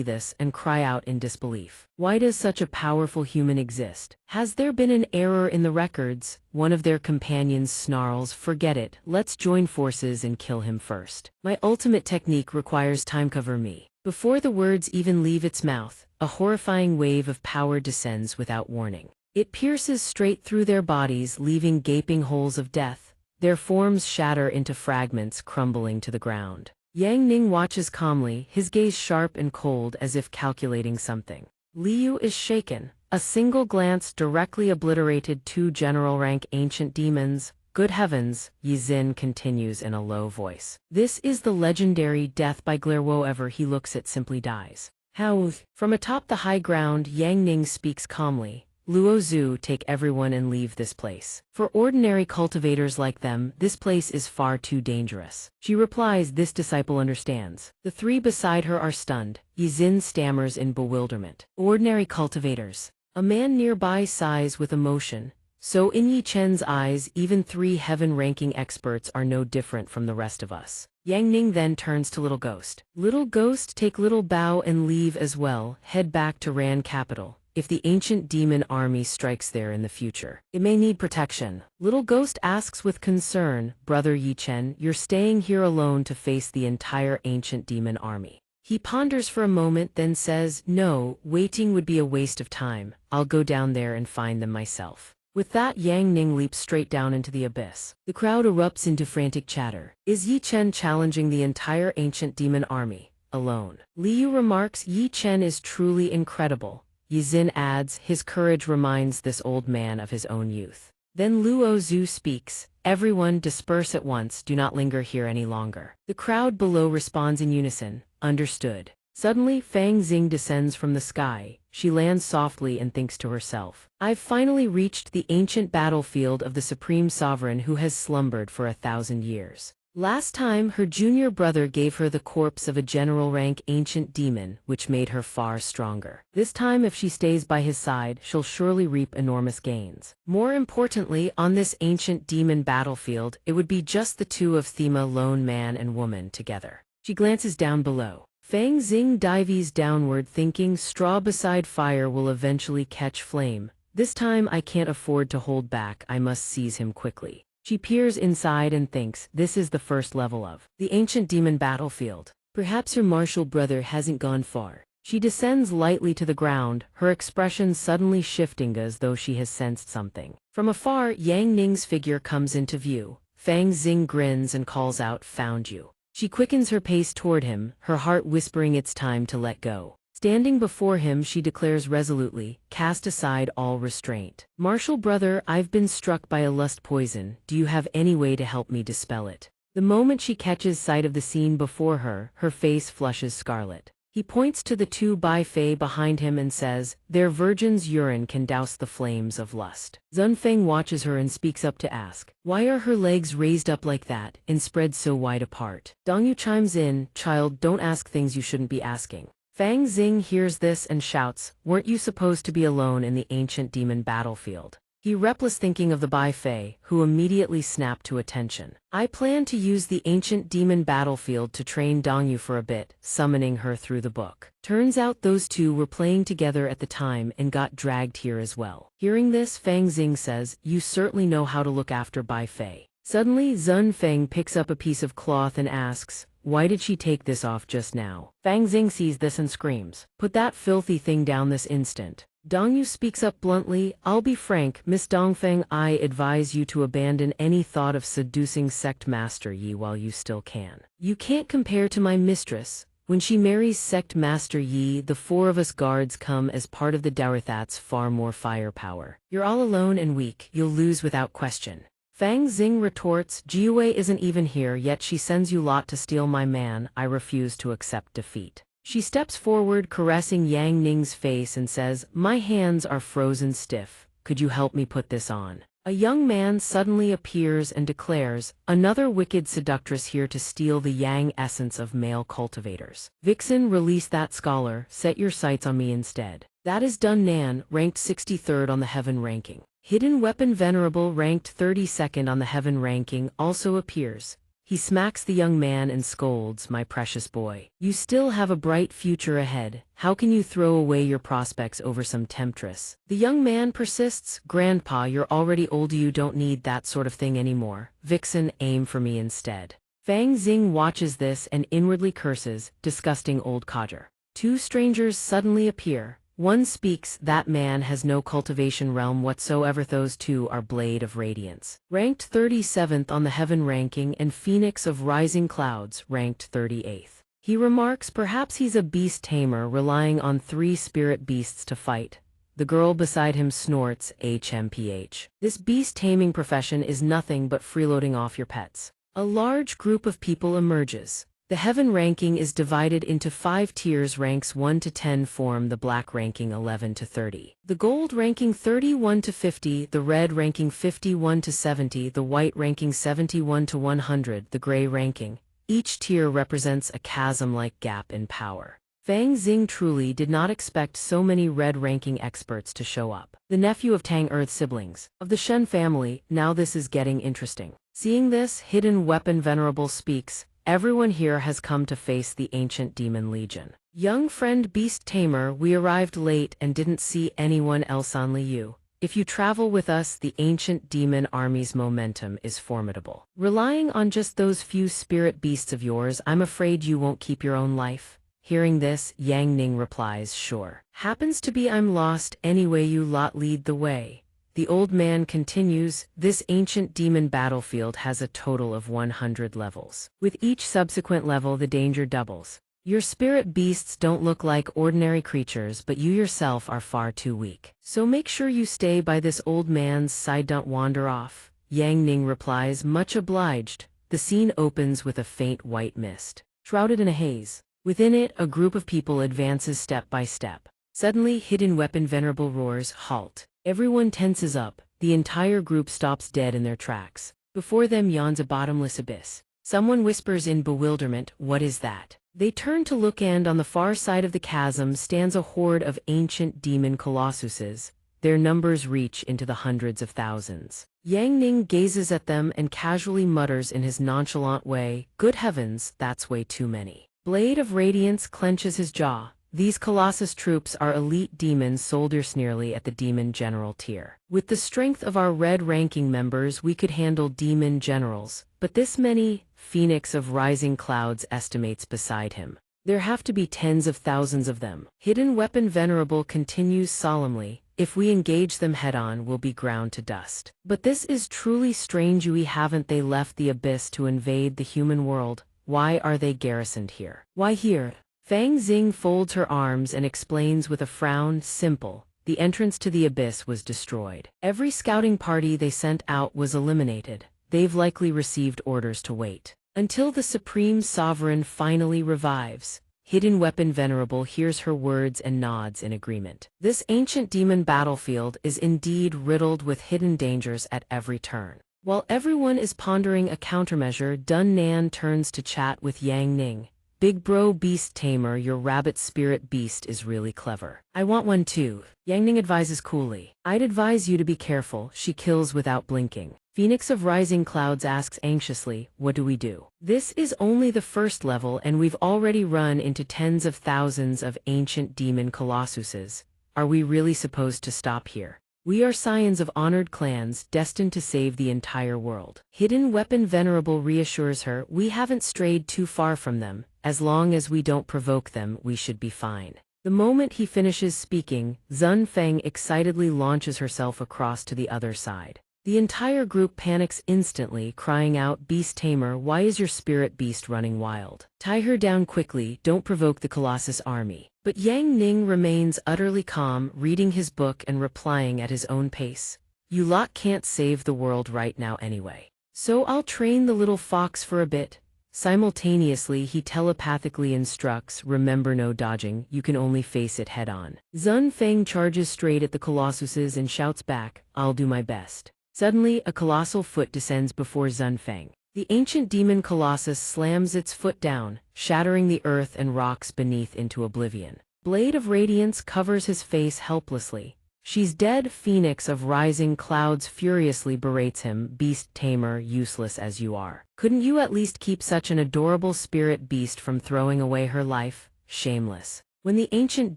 this and cry out in disbelief. Why does such a powerful human exist? Has there been an error in the records? One of their companions snarls, forget it, let's join forces and kill him first. My ultimate technique requires time cover me. Before the words even leave its mouth, a horrifying wave of power descends without warning. It pierces straight through their bodies, leaving gaping holes of death. Their forms shatter into fragments, crumbling to the ground. Yang Ning watches calmly, his gaze sharp and cold as if calculating something. Liu is shaken. A single glance directly obliterated 2 general-rank ancient demons. Good heavens, Yi Xin continues in a low voice. This is the legendary death by glare. Whoever he looks at simply dies. How? From atop the high ground, Yang Ning speaks calmly. Luo Zhu, take everyone and leave this place. For ordinary cultivators like them, this place is far too dangerous. She replies, this disciple understands. The 3 beside her are stunned. Yi Xin stammers in bewilderment. Ordinary cultivators. A man nearby sighs with emotion. So in Yi Chen's eyes, even 3 heaven-ranking experts are no different from the rest of us. Yang Ning then turns to Little Ghost. Little Ghost, take little bow and leave as well. Head back to Ran capital. If the ancient demon army strikes there in the future, it may need protection. Little Ghost asks with concern, Brother Yi Chen, you're staying here alone to face the entire ancient demon army. He ponders for a moment, then says, no, waiting would be a waste of time. I'll go down there and find them myself. With that, Yang Ning leaps straight down into the abyss. The crowd erupts into frantic chatter. Is Yi Chen challenging the entire ancient demon army, alone? Liu remarks, Yi Chen is truly incredible. Yi Xin adds, his courage reminds this old man of his own youth. Then Luo Zhu speaks, everyone disperse at once, do not linger here any longer. The crowd below responds in unison, understood. Suddenly, Fang Xing descends from the sky. She lands softly and thinks to herself, I've finally reached the ancient battlefield of the supreme sovereign who has slumbered for 1,000 years. Last time, her junior brother gave her the corpse of a general-rank ancient demon, which made her far stronger. This time, if she stays by his side, she'll surely reap enormous gains. More importantly, on this ancient demon battlefield, it would be just the 2 of Thema, lone man and woman, together. She glances down below. Fang Xing dives downward, thinking, straw beside fire will eventually catch flame. This time I can't afford to hold back, I must seize him quickly. She peers inside and thinks, this is the first level of the ancient demon battlefield. Perhaps her martial brother hasn't gone far. She descends lightly to the ground, her expression suddenly shifting as though she has sensed something. From afar, Yang Ning's figure comes into view. Fang Xing grins and calls out, found you. She quickens her pace toward him, her heart whispering it's time to let go. Standing before him, she declares resolutely, cast aside all restraint. Martial brother, I've been struck by a lust poison. Do you have any way to help me dispel it? The moment she catches sight of the scene before her, her face flushes scarlet. He points to the 2 Bai Fei behind him and says, their virgin's urine can douse the flames of lust. Zunfeng watches her and speaks up to ask, why are her legs raised up like that, and spread so wide apart? Donghua chimes in, child, don't ask things you shouldn't be asking. Fang Xing hears this and shouts, weren't you supposed to be alone in the ancient demon battlefield? He replies, thinking of the Bai Fei, who immediately snapped to attention. I plan to use the ancient demon battlefield to train Donghua for a bit, summoning her through the book. Turns out those 2 were playing together at the time and got dragged here as well. Hearing this, Fang Xing says, you certainly know how to look after Bai Fei. Suddenly, Zunfeng picks up a piece of cloth and asks, why did she take this off just now? Fang Xing sees this and screams, put that filthy thing down this instant. Donghua speaks up bluntly, I'll be frank, Miss Dongfeng, I advise you to abandon any thought of seducing Sect Master Yi while you still can. You can't compare to my mistress. When she marries Sect Master Yi, the 4 of us guards come as part of the dowry. That's far more firepower. You're all alone and weak, you'll lose without question. Fang Xing retorts, Jiwei isn't even here, yet she sends you lot to steal my man. I refuse to accept defeat. She steps forward, caressing Yang Ning's face and says, "My hands are frozen stiff. Could you help me put this on?" A young man suddenly appears and declares, "Another wicked seductress here to steal the yang essence of male cultivators. Vixen, release that scholar, set your sights on me instead." That is Dun Nan, ranked 63rd on the Heaven ranking. Hidden Weapon Venerable, ranked 32nd on the Heaven ranking, also appears. He smacks the young man and scolds, "My precious boy, you still have a bright future ahead. How can you throw away your prospects over some temptress?" The young man persists, "Grandpa, you're already old, you don't need that sort of thing anymore. Vixen, aim for me instead." Fang Xing watches this and inwardly curses, "Disgusting old codger." Two strangers suddenly appear. One speaks, "That man has no cultivation realm whatsoever." Those two are Blade of Radiance, ranked 37th on the Heaven ranking, and Phoenix of Rising Clouds, ranked 38th. He remarks perhaps he's a beast tamer relying on 3 spirit beasts to fight. The girl beside him snorts, "HMPH. This beast taming profession is nothing but freeloading off your pets." A large group of people emerges. The Heaven ranking is divided into 5 tiers. Ranks 1 to 10 form the Black ranking 11 to 30, the Gold ranking 31 to 50, the Red ranking 51 to 70, the White ranking 71 to 100, the Gray ranking. Each tier represents a chasm-like gap in power. Fang Xing truly did not expect so many Red ranking experts to show up. The nephew of Tang Earth's siblings, of the Shen family. Now this is getting interesting. Seeing this, Hidden Weapon Venerable speaks, "Everyone here has come to face the ancient demon legion. Young friend Beast Tamer, we arrived late and didn't see anyone else, only you. If you travel with us, the ancient demon army's momentum is formidable. Relying on just those few spirit beasts of yours, I'm afraid you won't keep your own life." Hearing this, Yang Ning replies, "Sure. Happens to be I'm lost anyway, you lot lead the way." The old man continues, "This ancient demon battlefield has a total of 100 levels. With each subsequent level, the danger doubles. Your spirit beasts don't look like ordinary creatures, but you yourself are far too weak. So make sure you stay by this old man's side, don't wander off." Yang Ning replies, "Much obliged." The scene opens with a faint white mist, shrouded in a haze. Within it, a group of people advances step by step. Suddenly, Hidden Weapon Venerable roars, "Halt!" Everyone tenses up. The entire group stops dead in their tracks. Before them yawns a bottomless abyss. Someone whispers in bewilderment, "What is that?" They turn to look, and on the far side of the chasm stands a horde of ancient demon colossuses. Their numbers reach into the hundreds of thousands. Yang Ning gazes at them and casually mutters in his nonchalant way, "Good heavens, that's way too many." Blade of Radiance clenches his jaw. These Colossus troops are elite demons, soldiers nearly at the Demon General tier. With the strength of our Red ranking members, we could handle Demon Generals, but this many, Phoenix of Rising Clouds estimates beside him. There have to be tens of thousands of them. Hidden Weapon Venerable continues solemnly, "If we engage them head-on, we'll be ground to dust. But this is truly strange. Haven't they left the abyss to invade the human world? Why are they garrisoned here? Why here?" Fang Xing folds her arms and explains with a frown, "Simple. The entrance to the abyss was destroyed. Every scouting party they sent out was eliminated. They've likely received orders to wait until the Supreme Sovereign finally revives." Hidden Weapon Venerable hears her words and nods in agreement. This ancient demon battlefield is indeed riddled with hidden dangers at every turn. While everyone is pondering a countermeasure, Dun Nan turns to chat with Yang Ning. "Big bro Beast Tamer, your rabbit spirit beast is really clever. I want one too." Yang Ning advises coolly, "I'd advise you to be careful. She kills without blinking." Phoenix of Rising Clouds asks anxiously, "What do we do?" This is only the first level, and we've already run into tens of thousands of ancient demon colossuses. Are we really supposed to stop here? We are scions of honored clans, destined to save the entire world. Hidden Weapon Venerable reassures her, "We haven't strayed too far from them. As long as we don't provoke them, we should be fine." The moment he finishes speaking, Zun Feng excitedly launches herself across to the other side. The entire group panics instantly, crying out, "Beast Tamer, why is your spirit beast running wild? Tie her down quickly, don't provoke the Colossus army." But Yang Ning remains utterly calm, reading his book and replying at his own pace. "You lot can't save the world right now anyway. So I'll train the little fox for a bit. Simultaneously, he telepathically instructs, remember no dodging, you can only face it head-on. Zun Feng charges straight at the Colossuses and shouts back, I'll do my best. Suddenly, a colossal foot descends before Zun Feng. The ancient demon Colossus slams its foot down, shattering the earth and rocks beneath into oblivion. Blade of Radiance covers his face helplessly. She's dead. Phoenix of Rising Clouds furiously berates him, beast tamer, useless as you are. Couldn't you at least keep such an adorable spirit beast from throwing away her life? Shameless. When the ancient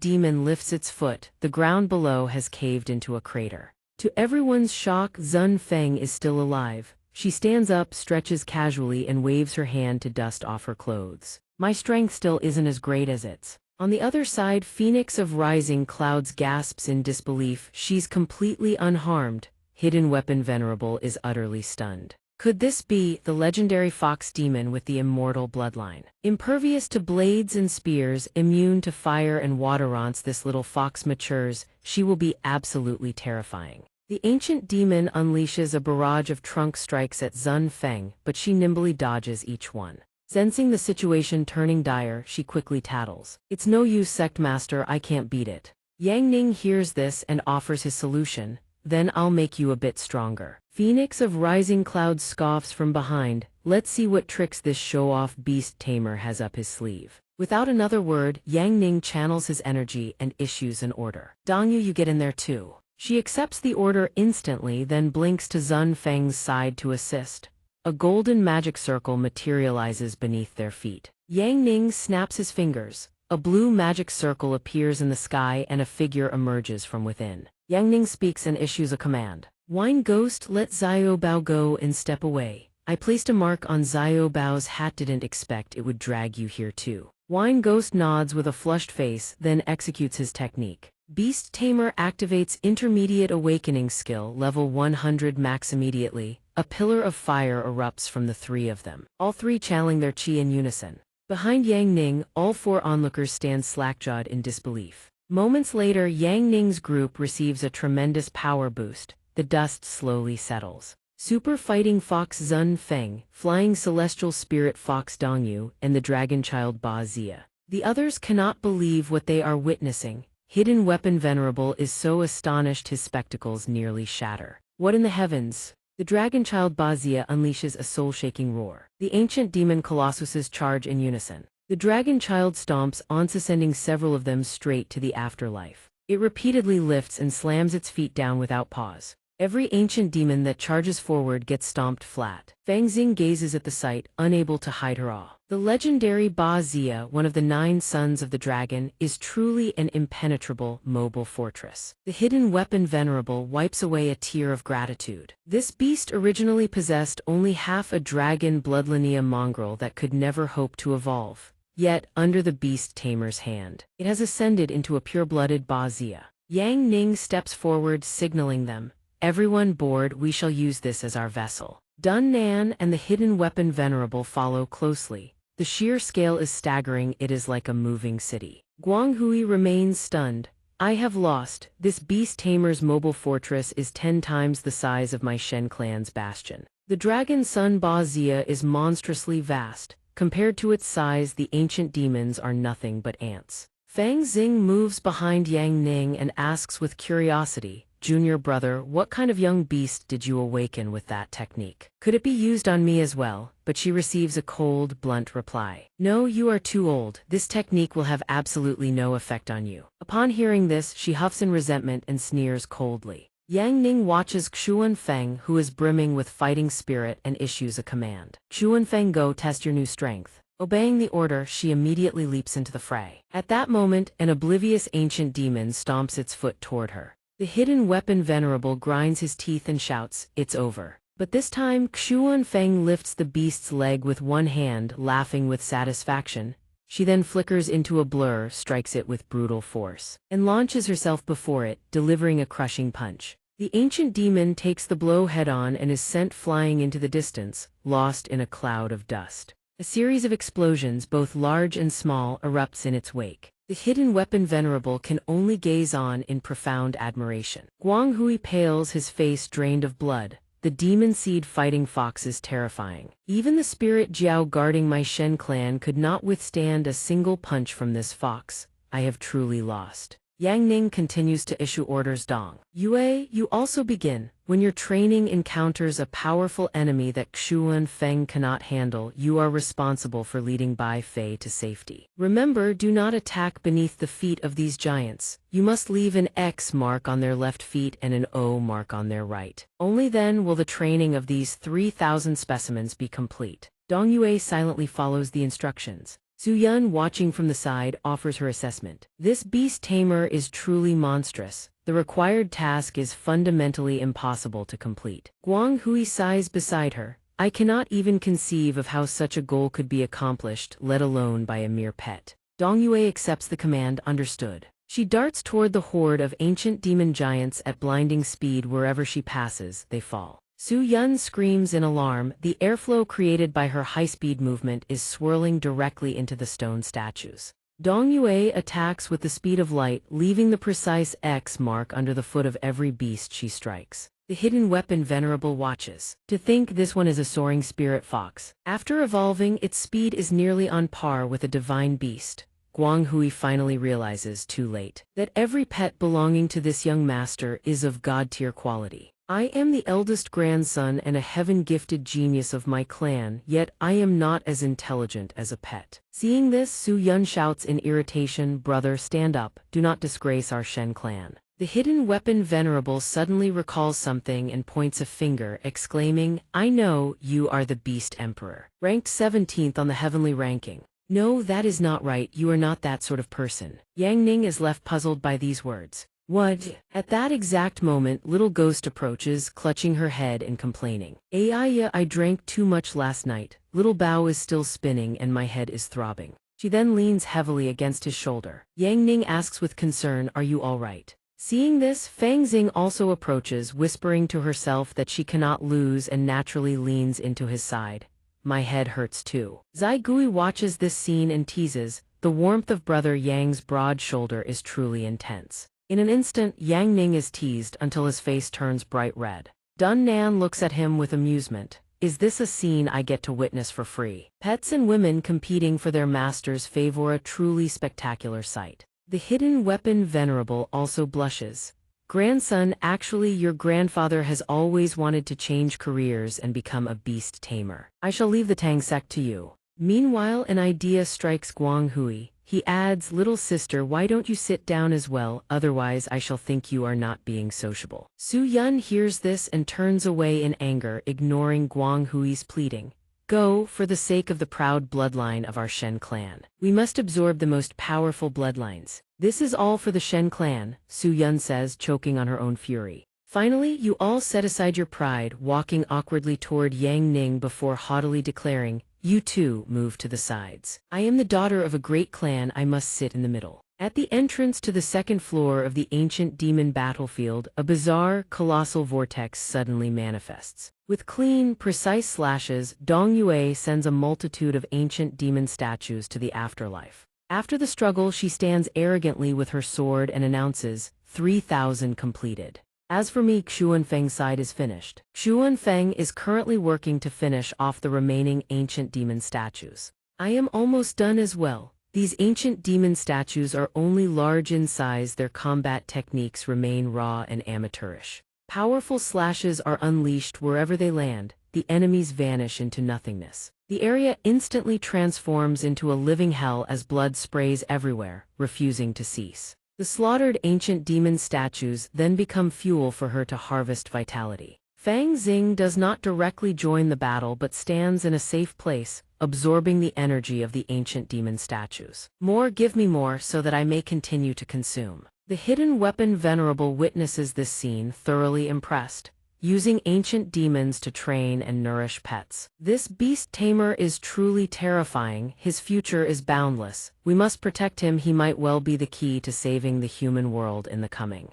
demon lifts its foot, the ground below has caved into a crater. To everyone's shock, Zun Feng is still alive. She stands up, stretches casually, and waves her hand to dust off her clothes. My strength still isn't as great as its. On the other side, Phoenix of Rising Clouds gasps in disbelief. She's completely unharmed. Hidden Weapon Venerable is utterly stunned. Could this be the legendary fox demon with the immortal bloodline? Impervious to blades and spears, immune to fire and water. Once this little fox matures, she will be absolutely terrifying. The ancient demon unleashes a barrage of trunk strikes at Zun Feng, but she nimbly dodges each one. Sensing the situation turning dire, she quickly tattles. It's no use, Sect Master, I can't beat it. Yang Ning hears this and offers his solution. Then I'll make you a bit stronger. Phoenix of Rising Clouds scoffs from behind. Let's see what tricks this show-off beast tamer has up his sleeve. Without another word, Yang Ning channels his energy and issues an order. Donghua, you get in there too. She accepts the order instantly, then blinks to Zun Feng's side to assist. A golden magic circle materializes beneath their feet. Yang Ning snaps his fingers. A blue magic circle appears in the sky and a figure emerges from within. Yang Ning speaks and issues a command. Wine Ghost, let Xiao Bao go and step away. I placed a mark on Xiao Bao's hat, didn't expect it would drag you here too. Wine Ghost nods with a flushed face, then executes his technique. Beast Tamer activates Intermediate Awakening skill, level 100 max. Immediately, a pillar of fire erupts from the three of them, all three channeling their chi in unison. Behind Yang Ning, all four onlookers stand slack-jawed in disbelief. Moments later, Yang Ning's group receives a tremendous power boost. The dust slowly settles. Super Fighting Fox Zun Feng, Flying Celestial Spirit Fox Donghua, and the Dragon Child Ba Zia. The others cannot believe what they are witnessing. Hidden Weapon Venerable is so astonished his spectacles nearly shatter. What in the heavens? The Dragon Child Ba Zia unleashes a soul-shaking roar. The ancient demon Colossuses charge in unison. The Dragon Child stomps onto, sending several of them straight to the afterlife. It repeatedly lifts and slams its feet down without pause. Every ancient demon that charges forward gets stomped flat. Fang Xing gazes at the sight, unable to hide her awe. The legendary Ba Zia, one of the 9 sons of the dragon, is truly an impenetrable, mobile fortress. The Hidden Weapon Venerable wipes away a tear of gratitude. This beast originally possessed only half a dragon bloodlineal mongrel that could never hope to evolve. Yet, under the beast tamer's hand, it has ascended into a pure-blooded Ba Zia. Yang Ning steps forward, signaling them. Everyone board, we shall use this as our vessel. Dun Nan and the Hidden Weapon Venerable follow closely. The sheer scale is staggering, it is like a moving city. Guanghui remains stunned. I have lost. This beast tamer's mobile fortress is 10 times the size of my Shen clan's bastion. The dragon son Ba Zia is monstrously vast. Compared to its size, the ancient demons are nothing but ants. Fang Xing moves behind Yang Ning and asks with curiosity, Junior brother, what kind of young beast did you awaken with that technique? Could it be used on me as well? But she receives a cold, blunt reply. No, you are too old. This technique will have absolutely no effect on you. Upon hearing this, she huffs in resentment and sneers coldly. Yang Ning watches Xuan Feng, who is brimming with fighting spirit, and issues a command. Xuan Feng, go test your new strength. Obeying the order, she immediately leaps into the fray. At that moment, an oblivious ancient demon stomps its foot toward her. The Hidden Weapon Venerable grinds his teeth and shouts, it's over. But this time, Xuan Feng lifts the beast's leg with one hand, laughing with satisfaction. She then flickers into a blur, strikes it with brutal force, and launches herself before it, delivering a crushing punch. The ancient demon takes the blow head-on and is sent flying into the distance, lost in a cloud of dust. A series of explosions, both large and small, erupts in its wake. The Hidden Weapon Venerable can only gaze on in profound admiration. Guanghui pales, his face drained of blood. the demon seed fighting fox is terrifying. Even the spirit Jiao guarding my Shen clan could not withstand a single punch from this fox. I have truly lost. Yang Ning continues to issue orders. Dong Yue, you also begin. When your training encounters a powerful enemy that Xuan Feng cannot handle, you are responsible for leading Bai Fei to safety. Remember, do not attack beneath the feet of these giants. You must leave an X mark on their left feet and an O mark on their right. Only then will the training of these 3,000 specimens be complete. Dong Yue silently follows the instructions. Su Yun, watching from the side, offers her assessment. This beast tamer is truly monstrous. The required task is fundamentally impossible to complete. Guang Hui sighs beside her. I cannot even conceive of how such a goal could be accomplished, let alone by a mere pet. Dong Yue accepts the command. Understood. She darts toward the horde of ancient demon giants at blinding speed. Wherever she passes, they fall. Su Yun screams in alarm. The airflow created by her high-speed movement is swirling directly into the stone statues. Dong Yue attacks with the speed of light, leaving the precise X mark under the foot of every beast she strikes. The hidden weapon Venerable watches. To think this one is a soaring spirit fox. After evolving, its speed is nearly on par with a divine beast. Guang Hui finally realizes, too late, that every pet belonging to this young master is of god-tier quality. I am the eldest grandson and a heaven-gifted genius of my clan, yet I am not as intelligent as a pet. Seeing this, Su Yun shouts in irritation, Brother, stand up, do not disgrace our Shen clan. The hidden weapon Venerable suddenly recalls something and points a finger, exclaiming, I know, you are the Beast Emperor. Ranked 17th on the heavenly ranking. No, that is not right, you are not that sort of person. Yang Ning is left puzzled by these words. What? At that exact moment, Little Ghost approaches, clutching her head and complaining. I drank too much last night. Little Bao is still spinning and my head is throbbing. She then leans heavily against his shoulder. Yang Ning asks with concern, are you all right? Seeing this, Fang Xing also approaches, whispering to herself that she cannot lose and naturally leans into his side. My head hurts too. Zai Gui watches this scene and teases, the warmth of Brother Yang's broad shoulder is truly intense. In an instant, Yang Ning is teased until his face turns bright red. Dun Nan looks at him with amusement. Is this a scene I get to witness for free? Pets and women competing for their masters favor a truly spectacular sight. The hidden weapon Venerable also blushes. Grandson, actually your grandfather has always wanted to change careers and become a beast tamer. I shall leave the Tang sect to you. Meanwhile, an idea strikes Guang Hui. He adds, little sister, why don't you sit down as well, otherwise I shall think you are not being sociable. Su Yun hears this and turns away in anger, ignoring Guang Hui's pleading. Go, for the sake of the proud bloodline of our Shen clan. We must absorb the most powerful bloodlines. This is all for the Shen clan, Su Yun says, choking on her own fury. Finally, you all set aside your pride, walking awkwardly toward Yang Ning before haughtily declaring, you too move to the sides. I am the daughter of a great clan, I must sit in the middle. At the entrance to the second floor of the ancient demon battlefield, a bizarre, colossal vortex suddenly manifests. With clean, precise slashes, Dong Yue sends a multitude of ancient demon statues to the afterlife. After the struggle, she stands arrogantly with her sword and announces, 3,000 completed. As for me, Xuan Feng's side is finished. Xuan Feng is currently working to finish off the remaining ancient demon statues. I am almost done as well. These ancient demon statues are only large in size, their combat techniques remain raw and amateurish. Powerful slashes are unleashed wherever they land, the enemies vanish into nothingness. The area instantly transforms into a living hell as blood sprays everywhere, refusing to cease. The slaughtered ancient demon statues then become fuel for her to harvest vitality. Fang Xing does not directly join the battle but stands in a safe place, absorbing the energy of the ancient demon statues. More, give me more so that I may continue to consume. The hidden weapon Venerable witnesses this scene, thoroughly impressed. Using ancient demons to train and nourish pets. This beast tamer is truly terrifying, his future is boundless. We must protect him, he might well be the key to saving the human world in the coming.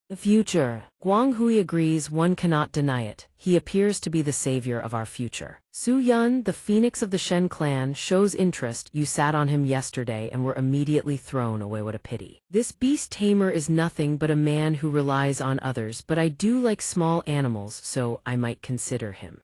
The future. Guang Hui agrees, one cannot deny it. He appears to be the savior of our future. Su Yun, the phoenix of the Shen clan, shows interest. You sat on him yesterday and were immediately thrown away. What a pity. This beast tamer is nothing but a man who relies on others, but I do like small animals, so I might consider him.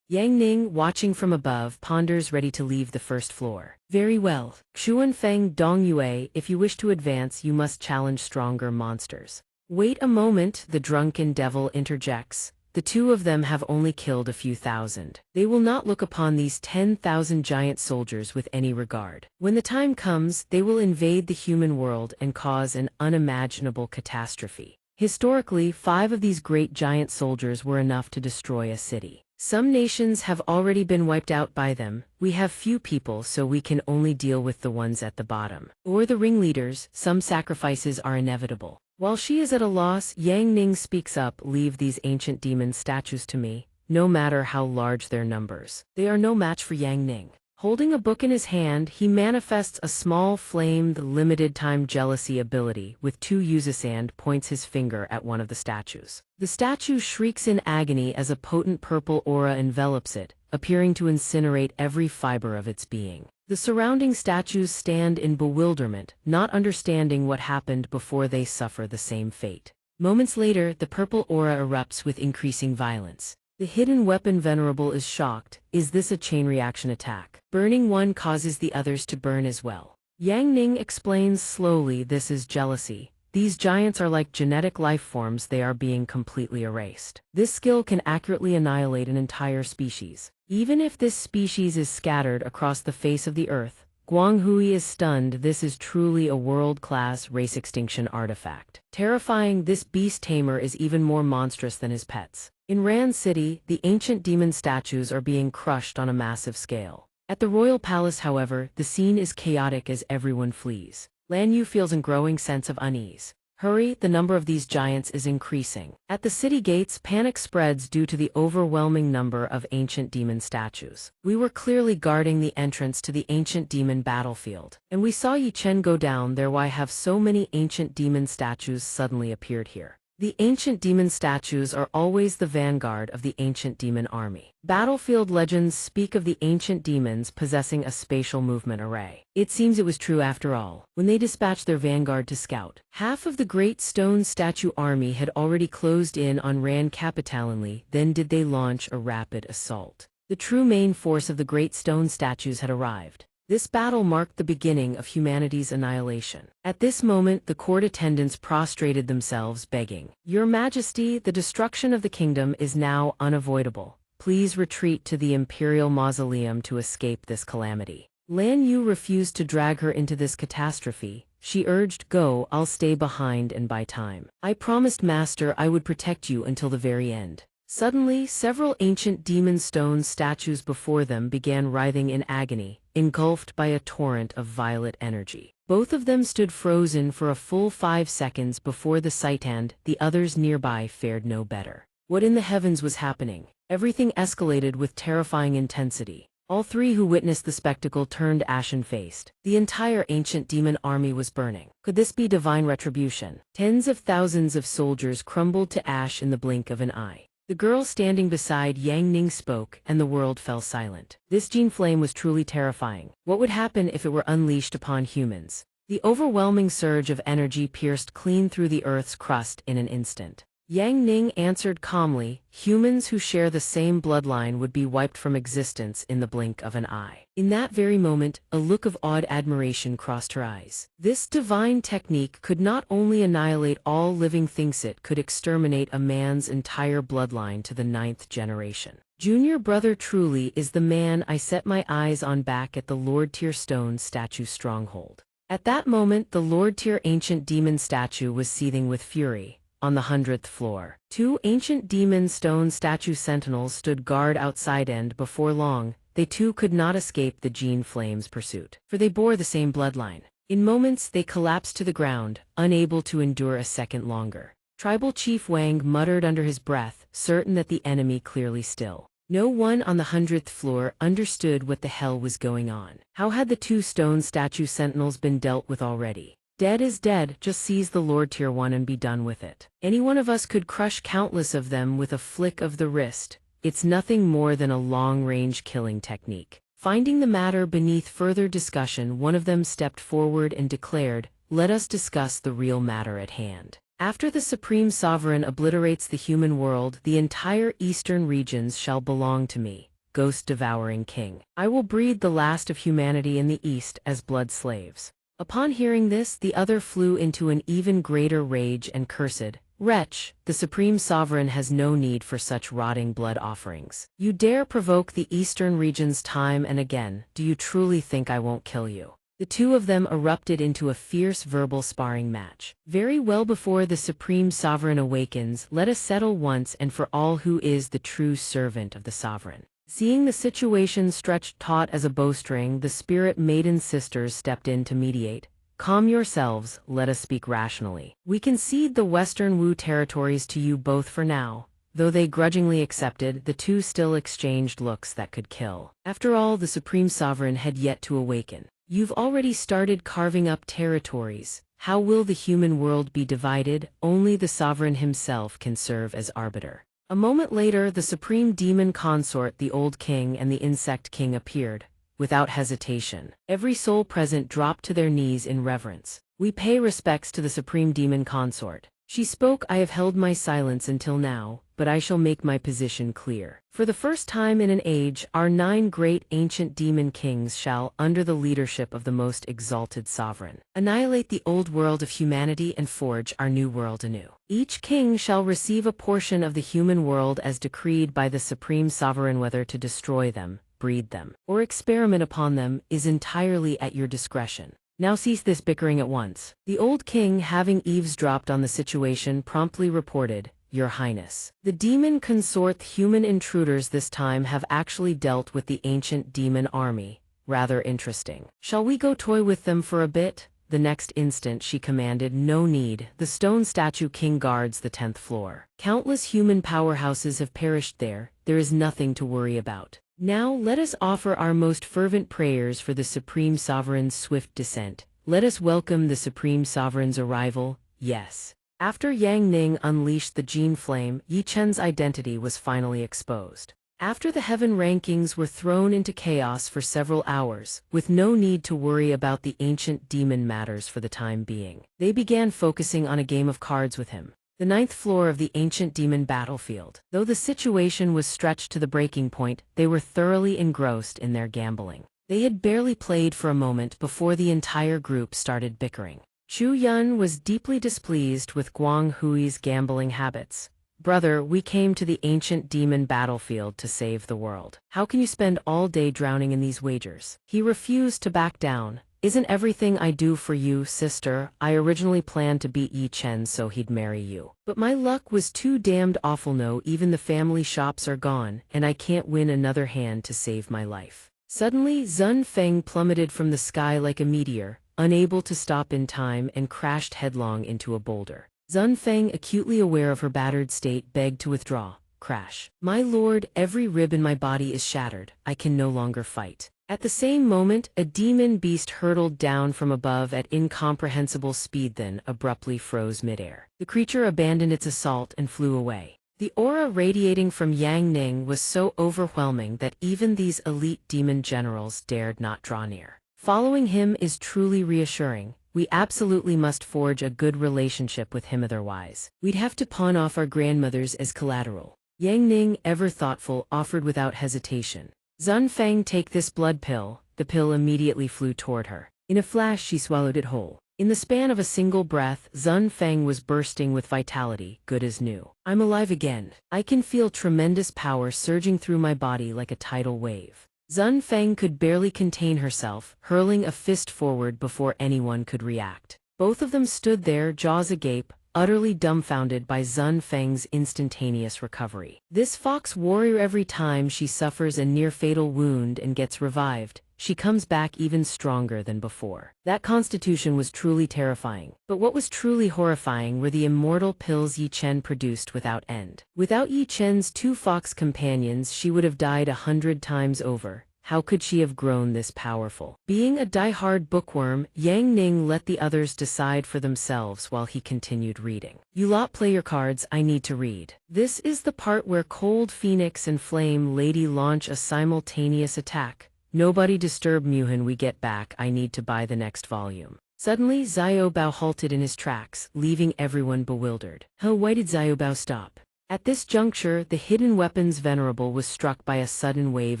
Yang Ning, watching from above, ponders, ready to leave the first floor. Very well. Xuan Feng Donghua, if you wish to advance, you must challenge stronger monsters. Wait a moment, the drunken devil interjects. The two of them have only killed a few thousand. They will not look upon these 10,000 giant soldiers with any regard. When the time comes, they will invade the human world and cause an unimaginable catastrophe. Historically, 5 of these great giant soldiers were enough to destroy a city. Some nations have already been wiped out by them. We have few people, so we can only deal with the ones at the bottom. Or the ringleaders. Some sacrifices are inevitable. While she is at a loss, Yang Ning speaks up. Leave these ancient demon statues to me, no matter how large their numbers. They are no match for Yang Ning. Holding a book in his hand, he manifests a small flamed limited-time jealousy ability. With 2 uses and points his finger at one of the statues. The statue shrieks in agony as a potent purple aura envelops it, appearing to incinerate every fiber of its being. The surrounding statues stand in bewilderment, not understanding what happened before they suffer the same fate. Moments later, the purple aura erupts with increasing violence. The hidden weapon venerable is shocked. Is this a chain reaction attack? Burning one causes the others to burn as well. Yang Ning explains slowly, this is jealousy. These giants are like genetic life forms, they are being completely erased. This skill can accurately annihilate an entire species. Even if this species is scattered across the face of the earth, Guang Hui is stunned. This is truly a world-class race extinction artifact. Terrifying, this beast tamer is even more monstrous than his pets. In Ran City, the ancient demon statues are being crushed on a massive scale. At the royal palace, however, the scene is chaotic as everyone flees. Lan Yu feels a growing sense of unease. Hurry, the number of these giants is increasing. At the city gates, panic spreads due to the overwhelming number of ancient demon statues. We were clearly guarding the entrance to the ancient demon battlefield, and we saw Yi Chen go down there. Why have so many ancient demon statues suddenly appeared here? The ancient demon statues are always the vanguard of the ancient demon army. Battlefield legends speak of the ancient demons possessing a spatial movement array. It seems it was true after all. When they dispatched their vanguard to scout, half of the great stone statue army had already closed in on Ran Capitalinely. Then did they launch a rapid assault. The true main force of the great stone statues had arrived. This battle marked the beginning of humanity's annihilation. At this moment, the court attendants prostrated themselves, begging, "Your Majesty, the destruction of the kingdom is now unavoidable. Please retreat to the imperial mausoleum to escape this calamity." Lan Yu refused to drag her into this catastrophe. She urged, "Go, I'll stay behind and buy time. I promised Master I would protect you until the very end." Suddenly, several ancient demon stone statues before them began writhing in agony, engulfed by a torrent of violet energy. Both of them stood frozen for a full 5 seconds before the sight, and the others nearby fared no better. What in the heavens was happening? Everything escalated with terrifying intensity. All 3 who witnessed the spectacle turned ashen-faced. The entire ancient demon army was burning. Could this be divine retribution? Tens of thousands of soldiers crumbled to ash in the blink of an eye. The girl standing beside Yang Ning spoke, and the world fell silent. This gene flame was truly terrifying. What would happen if it were unleashed upon humans? The overwhelming surge of energy pierced clean through the Earth's crust in an instant. Yang Ning answered calmly, "Humans who share the same bloodline would be wiped from existence in the blink of an eye." In that very moment, a look of awed admiration crossed her eyes. This divine technique could not only annihilate all living things, it could exterminate a man's entire bloodline to the 9th generation. Junior brother truly is the man I set my eyes on back at the Lord Tier Stone statue stronghold. At that moment, the Lord Tier ancient demon statue was seething with fury. On the 100th floor, 2 ancient demon stone statue sentinels stood guard outside, and before long, they too could not escape the gene flame's pursuit, for they bore the same bloodline. In moments, they collapsed to the ground, unable to endure a second longer. Tribal Chief Wang muttered under his breath, certain that the enemy clearly still. No one on the 100th floor understood what the hell was going on. How had the 2 stone statue sentinels been dealt with already? Dead is dead, just seize the Lord Tier 1 and be done with it. Any one of us could crush countless of them with a flick of the wrist. It's nothing more than a long-range killing technique. Finding the matter beneath further discussion, one of them stepped forward and declared, "Let us discuss the real matter at hand. After the Supreme Sovereign obliterates the human world, the entire eastern regions shall belong to me, ghost-devouring king. I will breed the last of humanity in the east as blood slaves." Upon hearing this, the other flew into an even greater rage and cursed, "Wretch, the Supreme Sovereign has no need for such rotting blood offerings. You dare provoke the eastern regions time and again. Do you truly think I won't kill you?" The two of them erupted into a fierce verbal sparring match. "Very well, before the Supreme Sovereign awakens, let us settle once and for all who is the true servant of the Sovereign." Seeing the situation stretched taut as a bowstring, the Spirit Maiden sisters stepped in to mediate. "Calm yourselves, let us speak rationally. We concede the Western Wu territories to you both for now." Though they grudgingly accepted, the two still exchanged looks that could kill. After all, the Supreme Sovereign had yet to awaken. "You've already started carving up territories. How will the human world be divided? Only the Sovereign himself can serve as arbiter." A moment later, the Supreme Demon Consort, the Old King, and the Insect King appeared. Without hesitation, every soul present dropped to their knees in reverence. "We pay respects to the Supreme Demon Consort." She spoke. "I have held my silence until now, but I shall make my position clear. For the first time in an age, our 9 great ancient demon kings shall, under the leadership of the most exalted sovereign, annihilate the old world of humanity and forge our new world anew. Each king shall receive a portion of the human world as decreed by the Supreme Sovereign. Whether to destroy them, breed them, or experiment upon them is entirely at your discretion. Now cease this bickering at once." The old king, having eavesdropped on the situation, promptly reported, "Your Highness, the demon consort human intruders this time have actually dealt with the ancient demon army. Rather interesting. Shall we go toy with them for a bit?" The next instant she commanded, "No need. The stone statue king guards the 10th floor. Countless human powerhouses have perished there. There is nothing to worry about. Now let us offer our most fervent prayers for the Supreme Sovereign's swift descent. Let us welcome the Supreme Sovereign's arrival." Yes. After Yang Ning unleashed the Gene Flame, Yi Chen's identity was finally exposed. After the heaven rankings were thrown into chaos for several hours, with no need to worry about the ancient demon matters for the time being, they began focusing on a game of cards with him. The 9th floor of the ancient demon battlefield. Though the situation was stretched to the breaking point, they were thoroughly engrossed in their gambling. They had barely played for a moment before the entire group started bickering. Chu Yun was deeply displeased with Guang Hui's gambling habits. "Brother, we came to the ancient demon battlefield to save the world. How can you spend all day drowning in these wagers?" He refused to back down. "Isn't everything I do for you, sister? I originally planned to beat Yi Chen so he'd marry you. But my luck was too damned awful. No, even the family shops are gone, and I can't win another hand to save my life." Suddenly, Zun Feng plummeted from the sky like a meteor, unable to stop in time, and crashed headlong into a boulder. Zun Feng, acutely aware of her battered state, begged to withdraw. Crash. "My lord, every rib in my body is shattered. I can no longer fight." At the same moment, a demon beast hurtled down from above at incomprehensible speed, then abruptly froze midair. The creature abandoned its assault and flew away. The aura radiating from Yang Ning was so overwhelming that even these elite demon generals dared not draw near. "Following him is truly reassuring. We absolutely must forge a good relationship with him, otherwise we'd have to pawn off our grandmothers as collateral." Yang Ning, ever thoughtful, offered without hesitation. "Zun Feng, take this blood pill." The pill immediately flew toward her. In a flash she swallowed it whole. In the span of a single breath, Zun Feng was bursting with vitality, good as new. "I'm alive again. I can feel tremendous power surging through my body like a tidal wave." Zun Feng could barely contain herself, hurling a fist forward before anyone could react. Both of them stood there, jaws agape, utterly dumbfounded by Zun Feng's instantaneous recovery. This fox warrior, every time she suffers a near-fatal wound and gets revived, she comes back even stronger than before. That constitution was truly terrifying. But what was truly horrifying were the immortal pills Yi Chen produced without end. Without Yi Chen's 2 fox companions, she would have died 100 times over. How could she have grown this powerful? Being a die-hard bookworm, Yang Ning let the others decide for themselves while he continued reading. You lot play your cards, I need to read. This is the part where Cold Phoenix and Flame Lady launch a simultaneous attack. Nobody disturb Muhan, we get back, I need to buy the next volume. Suddenly, Xiao Bao halted in his tracks, leaving everyone bewildered. Why did Xiao Bao stop? At this juncture, the hidden weapons venerable was struck by a sudden wave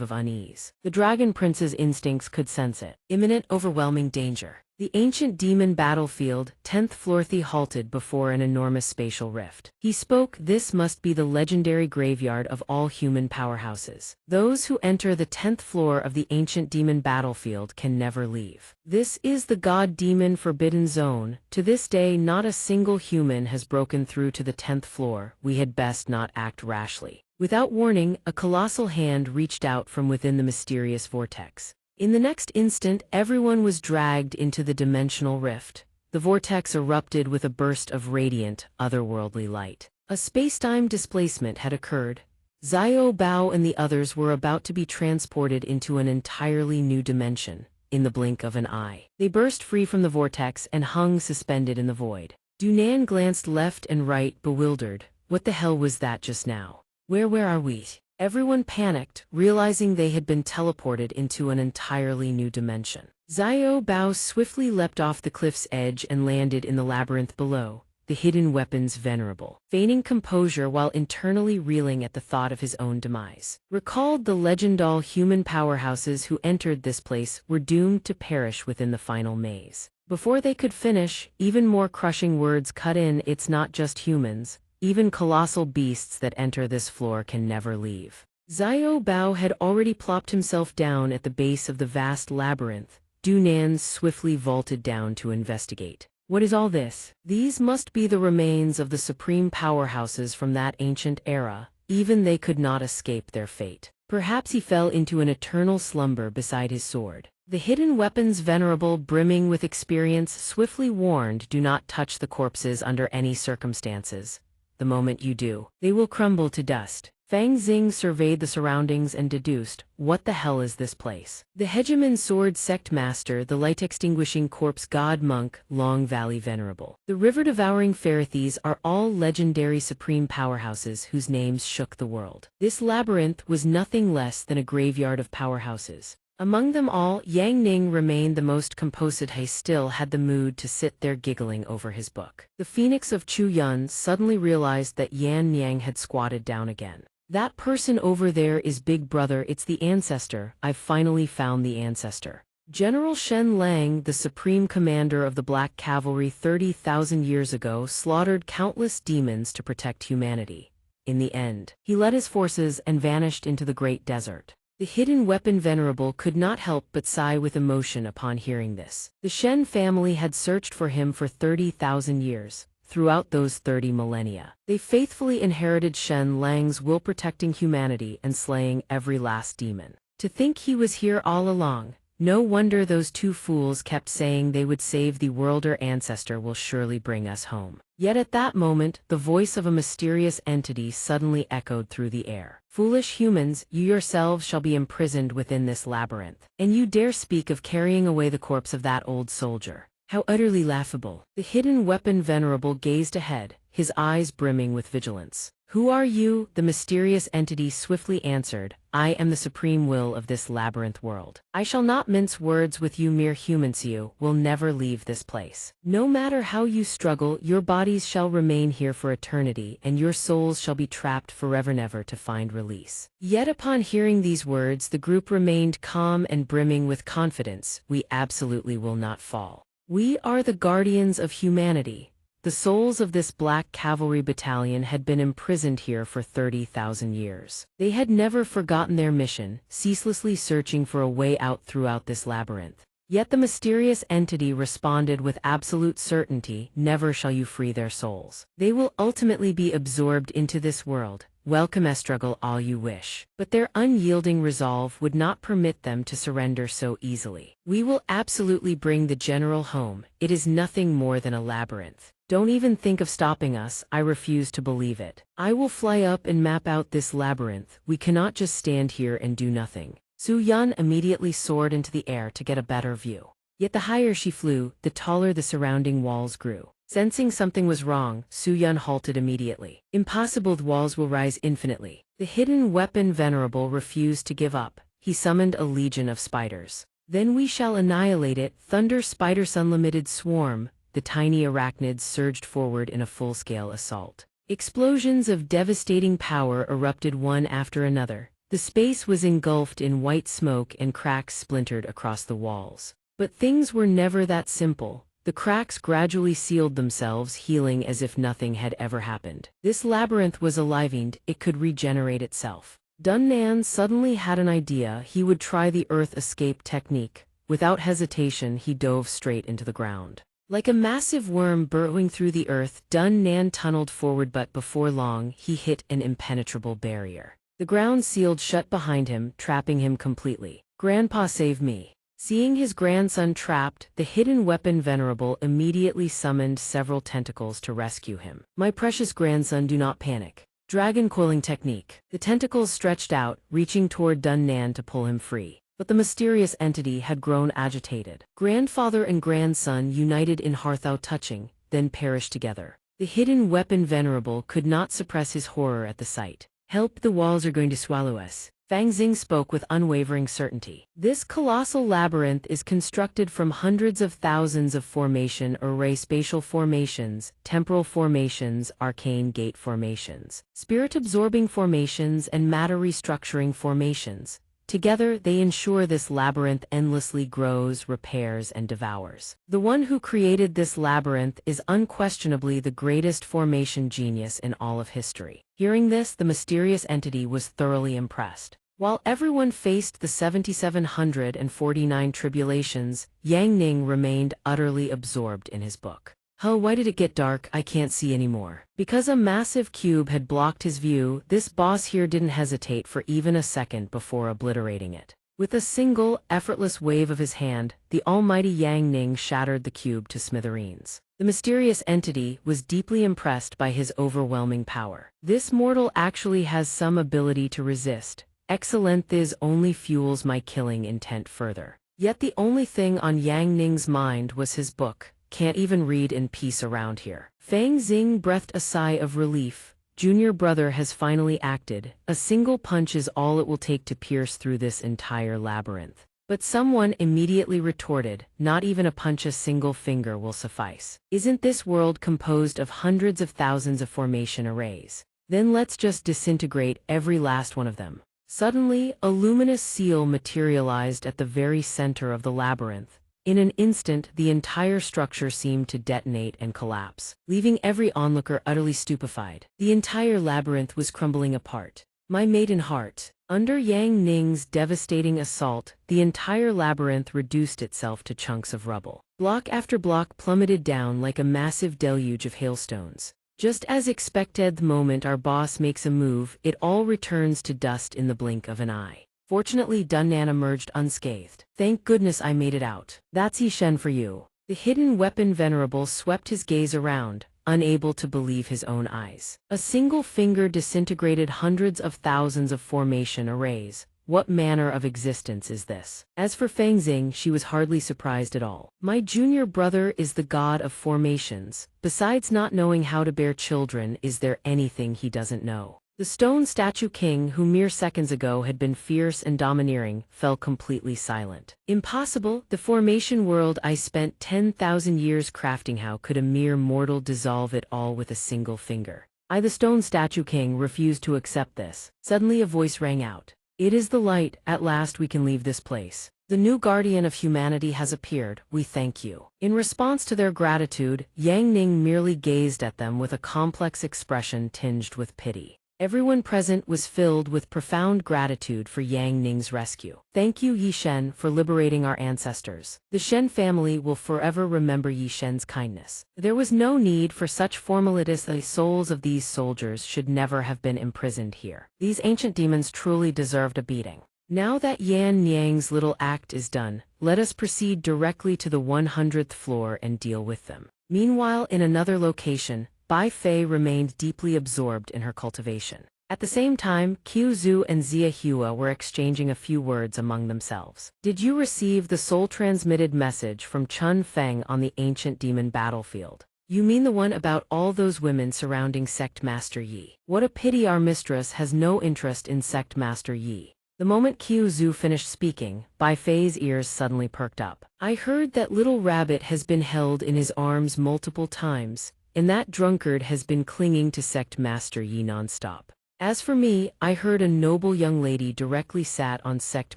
of unease. The Dragon Prince's instincts could sense it. Imminent, overwhelming danger. The ancient demon battlefield, 10th floor. He halted before an enormous spatial rift. He spoke, this must be the legendary graveyard of all human powerhouses. Those who enter the 10th floor of the ancient demon battlefield can never leave. This is the god-demon forbidden zone. To this day not a single human has broken through to the 10th floor. We had best not act rashly. Without warning, a colossal hand reached out from within the mysterious vortex. In the next instant, everyone was dragged into the dimensional rift. The vortex erupted with a burst of radiant, otherworldly light. A space-time displacement had occurred. Xiao Bao and the others were about to be transported into an entirely new dimension. In the blink of an eye, they burst free from the vortex and hung suspended in the void. Dunan glanced left and right, bewildered. What the hell was that just now? Where are we? Everyone panicked, realizing they had been teleported into an entirely new dimension. Xiao Bao swiftly leapt off the cliff's edge and landed in the labyrinth below, the hidden weapons venerable, feigning composure while internally reeling at the thought of his own demise. Recalled the legendary human powerhouses who entered this place were doomed to perish within the final maze. Before they could finish, even more crushing words cut in, it's not just humans. Even colossal beasts that enter this floor can never leave. Xiao Bao had already plopped himself down at the base of the vast labyrinth. Dunan swiftly vaulted down to investigate. What is all this? These must be the remains of the supreme powerhouses from that ancient era. Even they could not escape their fate. Perhaps he fell into an eternal slumber beside his sword. The hidden weapons venerable, brimming with experience, swiftly warned, do not touch the corpses under any circumstances. The moment you do, they will crumble to dust. Fang Xing surveyed the surroundings and deduced, what the hell is this place? The hegemon sword sect master, the light-extinguishing corpse god monk, Long Valley venerable. The river-devouring Pharathes are all legendary supreme powerhouses whose names shook the world. This labyrinth was nothing less than a graveyard of powerhouses. Among them all, Yang Ning remained the most composed. He still had the mood to sit there giggling over his book. The Phoenix of Chu Yun suddenly realized that Yan Yang had squatted down again. That person over there is Big Brother, it's the ancestor. I've finally found the ancestor. General Shen Lang, the supreme commander of the Black Cavalry 30,000 years ago, slaughtered countless demons to protect humanity. In the end, he led his forces and vanished into the great desert. The hidden weapon venerable could not help but sigh with emotion upon hearing this. The Shen family had searched for him for 30,000 years. Throughout those 30 millennia, they faithfully inherited Shen Lang's will, protecting humanity and slaying every last demon. To think he was here all along. No wonder those two fools kept saying they would save the world. Our ancestor will surely bring us home. Yet at that moment, the voice of a mysterious entity suddenly echoed through the air. Foolish humans, you yourselves shall be imprisoned within this labyrinth. And you dare speak of carrying away the corpse of that old soldier. How utterly laughable. The hidden weapon venerable gazed ahead, his eyes brimming with vigilance. Who are you? The mysterious entity swiftly answered. I am the supreme will of this labyrinth world. I shall not mince words with you mere humans. You will never leave this place. No matter how you struggle, your bodies shall remain here for eternity, and your souls shall be trapped forever, never to find release. Yet upon hearing these words, the group remained calm and brimming with confidence. We absolutely will not fall. We are the guardians of humanity. The souls of this Black Cavalry battalion had been imprisoned here for 30,000 years. They had never forgotten their mission, ceaselessly searching for a way out throughout this labyrinth. Yet the mysterious entity responded with absolute certainty, never shall you free their souls. They will ultimately be absorbed into this world. Welcome, struggle all you wish. But their unyielding resolve would not permit them to surrender so easily. We will absolutely bring the general home. It is nothing more than a labyrinth. Don't even think of stopping us. I refuse to believe it. I will fly up and map out this labyrinth. We cannot just stand here and do nothing. Su Yun immediately soared into the air to get a better view. Yet the higher she flew, the taller the surrounding walls grew. Sensing something was wrong, Su Yun halted immediately. Impossible, the walls will rise infinitely. The hidden weapon Venerable refused to give up. He summoned a legion of spiders. Then we shall annihilate it. Thunder Spider's unlimited swarm. The tiny arachnids surged forward in a full-scale assault. Explosions of devastating power erupted one after another. The space was engulfed in white smoke and cracks splintered across the walls. But things were never that simple. The cracks gradually sealed themselves, healing as if nothing had ever happened. This labyrinth was alivened, it could regenerate itself. Dunnan suddenly had an idea. He would try the earth escape technique. Without hesitation, he dove straight into the ground. Like a massive worm burrowing through the earth, Dunnan tunneled forward, but before long, he hit an impenetrable barrier. The ground sealed shut behind him, trapping him completely. Grandpa, save me. Seeing his grandson trapped, the hidden weapon Venerable immediately summoned several tentacles to rescue him. My precious grandson, do not panic. Dragon coiling technique. The tentacles stretched out, reaching toward Dunnan to pull him free. But the mysterious entity had grown agitated. Grandfather and grandson united in Harthau touching, then perished together. The hidden weapon Venerable could not suppress his horror at the sight. Help, the walls are going to swallow us. Fang Xing spoke with unwavering certainty. This colossal labyrinth is constructed from hundreds of thousands of formation array spatial formations, temporal formations, arcane gate formations, spirit-absorbing formations, and matter-restructuring formations. Together, they ensure this labyrinth endlessly grows, repairs, and devours. The one who created this labyrinth is unquestionably the greatest formation genius in all of history. Hearing this, the mysterious entity was thoroughly impressed. While everyone faced the 7,749 tribulations, Yang Ning remained utterly absorbed in his book. Why did it get dark? I can't see anymore. Because a massive cube had blocked his view, this boss here didn't hesitate for even a second before obliterating it. With a single, effortless wave of his hand, the almighty Yang Ning shattered the cube to smithereens. The mysterious entity was deeply impressed by his overwhelming power. This mortal actually has some ability to resist. Excellent, this only fuels my killing intent further. Yet the only thing on Yang Ning's mind was his book. Can't even read in peace around here. Fang Xing breathed a sigh of relief. Junior brother has finally acted. A single punch is all it will take to pierce through this entire labyrinth. But someone immediately retorted, not even a punch, a single finger will suffice. Isn't this world composed of hundreds of thousands of formation arrays? Then let's just disintegrate every last one of them. Suddenly, a luminous seal materialized at the very center of the labyrinth. In an instant, the entire structure seemed to detonate and collapse, leaving every onlooker utterly stupefied. The entire labyrinth was crumbling apart. My maiden heart. Under Yang Ning's devastating assault, the entire labyrinth reduced itself to chunks of rubble. Block after block plummeted down like a massive deluge of hailstones. Just as expected, the moment our boss makes a move, it all returns to dust in the blink of an eye. Fortunately, Dunnan emerged unscathed. Thank goodness I made it out. That's Yishen for you. The hidden weapon Venerable swept his gaze around, unable to believe his own eyes. A single finger disintegrated hundreds of thousands of formation arrays. What manner of existence is this? As for Fang Xing, she was hardly surprised at all. My junior brother is the god of formations. Besides not knowing how to bear children, is there anything he doesn't know? The stone statue king, who mere seconds ago had been fierce and domineering, fell completely silent. Impossible, the formation world I spent 10,000 years crafting. How could a mere mortal dissolve it all with a single finger? The stone statue king refused to accept this. Suddenly a voice rang out. It is the light, at last we can leave this place. The new guardian of humanity has appeared, we thank you. In response to their gratitude, Yang Ning merely gazed at them with a complex expression tinged with pity. Everyone present was filled with profound gratitude for Yang Ning's rescue. Thank you, Yishen, for liberating our ancestors. The Shen family will forever remember Yishen's kindness. There was no need for such formalities. The souls of these soldiers should never have been imprisoned here. These ancient demons truly deserved a beating. Now that Yan Niang's little act is done, let us proceed directly to the 100th floor and deal with them. Meanwhile, in another location, Bai Fei remained deeply absorbed in her cultivation. At the same time, Qiuzu and Ziahua were exchanging a few words among themselves. Did you receive the soul-transmitted message from Chun Feng on the ancient demon battlefield? You mean the one about all those women surrounding Sect Master Yi? What a pity our mistress has no interest in Sect Master Yi. The moment Qiuzu finished speaking, Bai Fei's ears suddenly perked up. I heard that little rabbit has been held in his arms multiple times, and that drunkard has been clinging to Sect Master Yi non-stop. As for me, I heard a noble young lady directly sat on Sect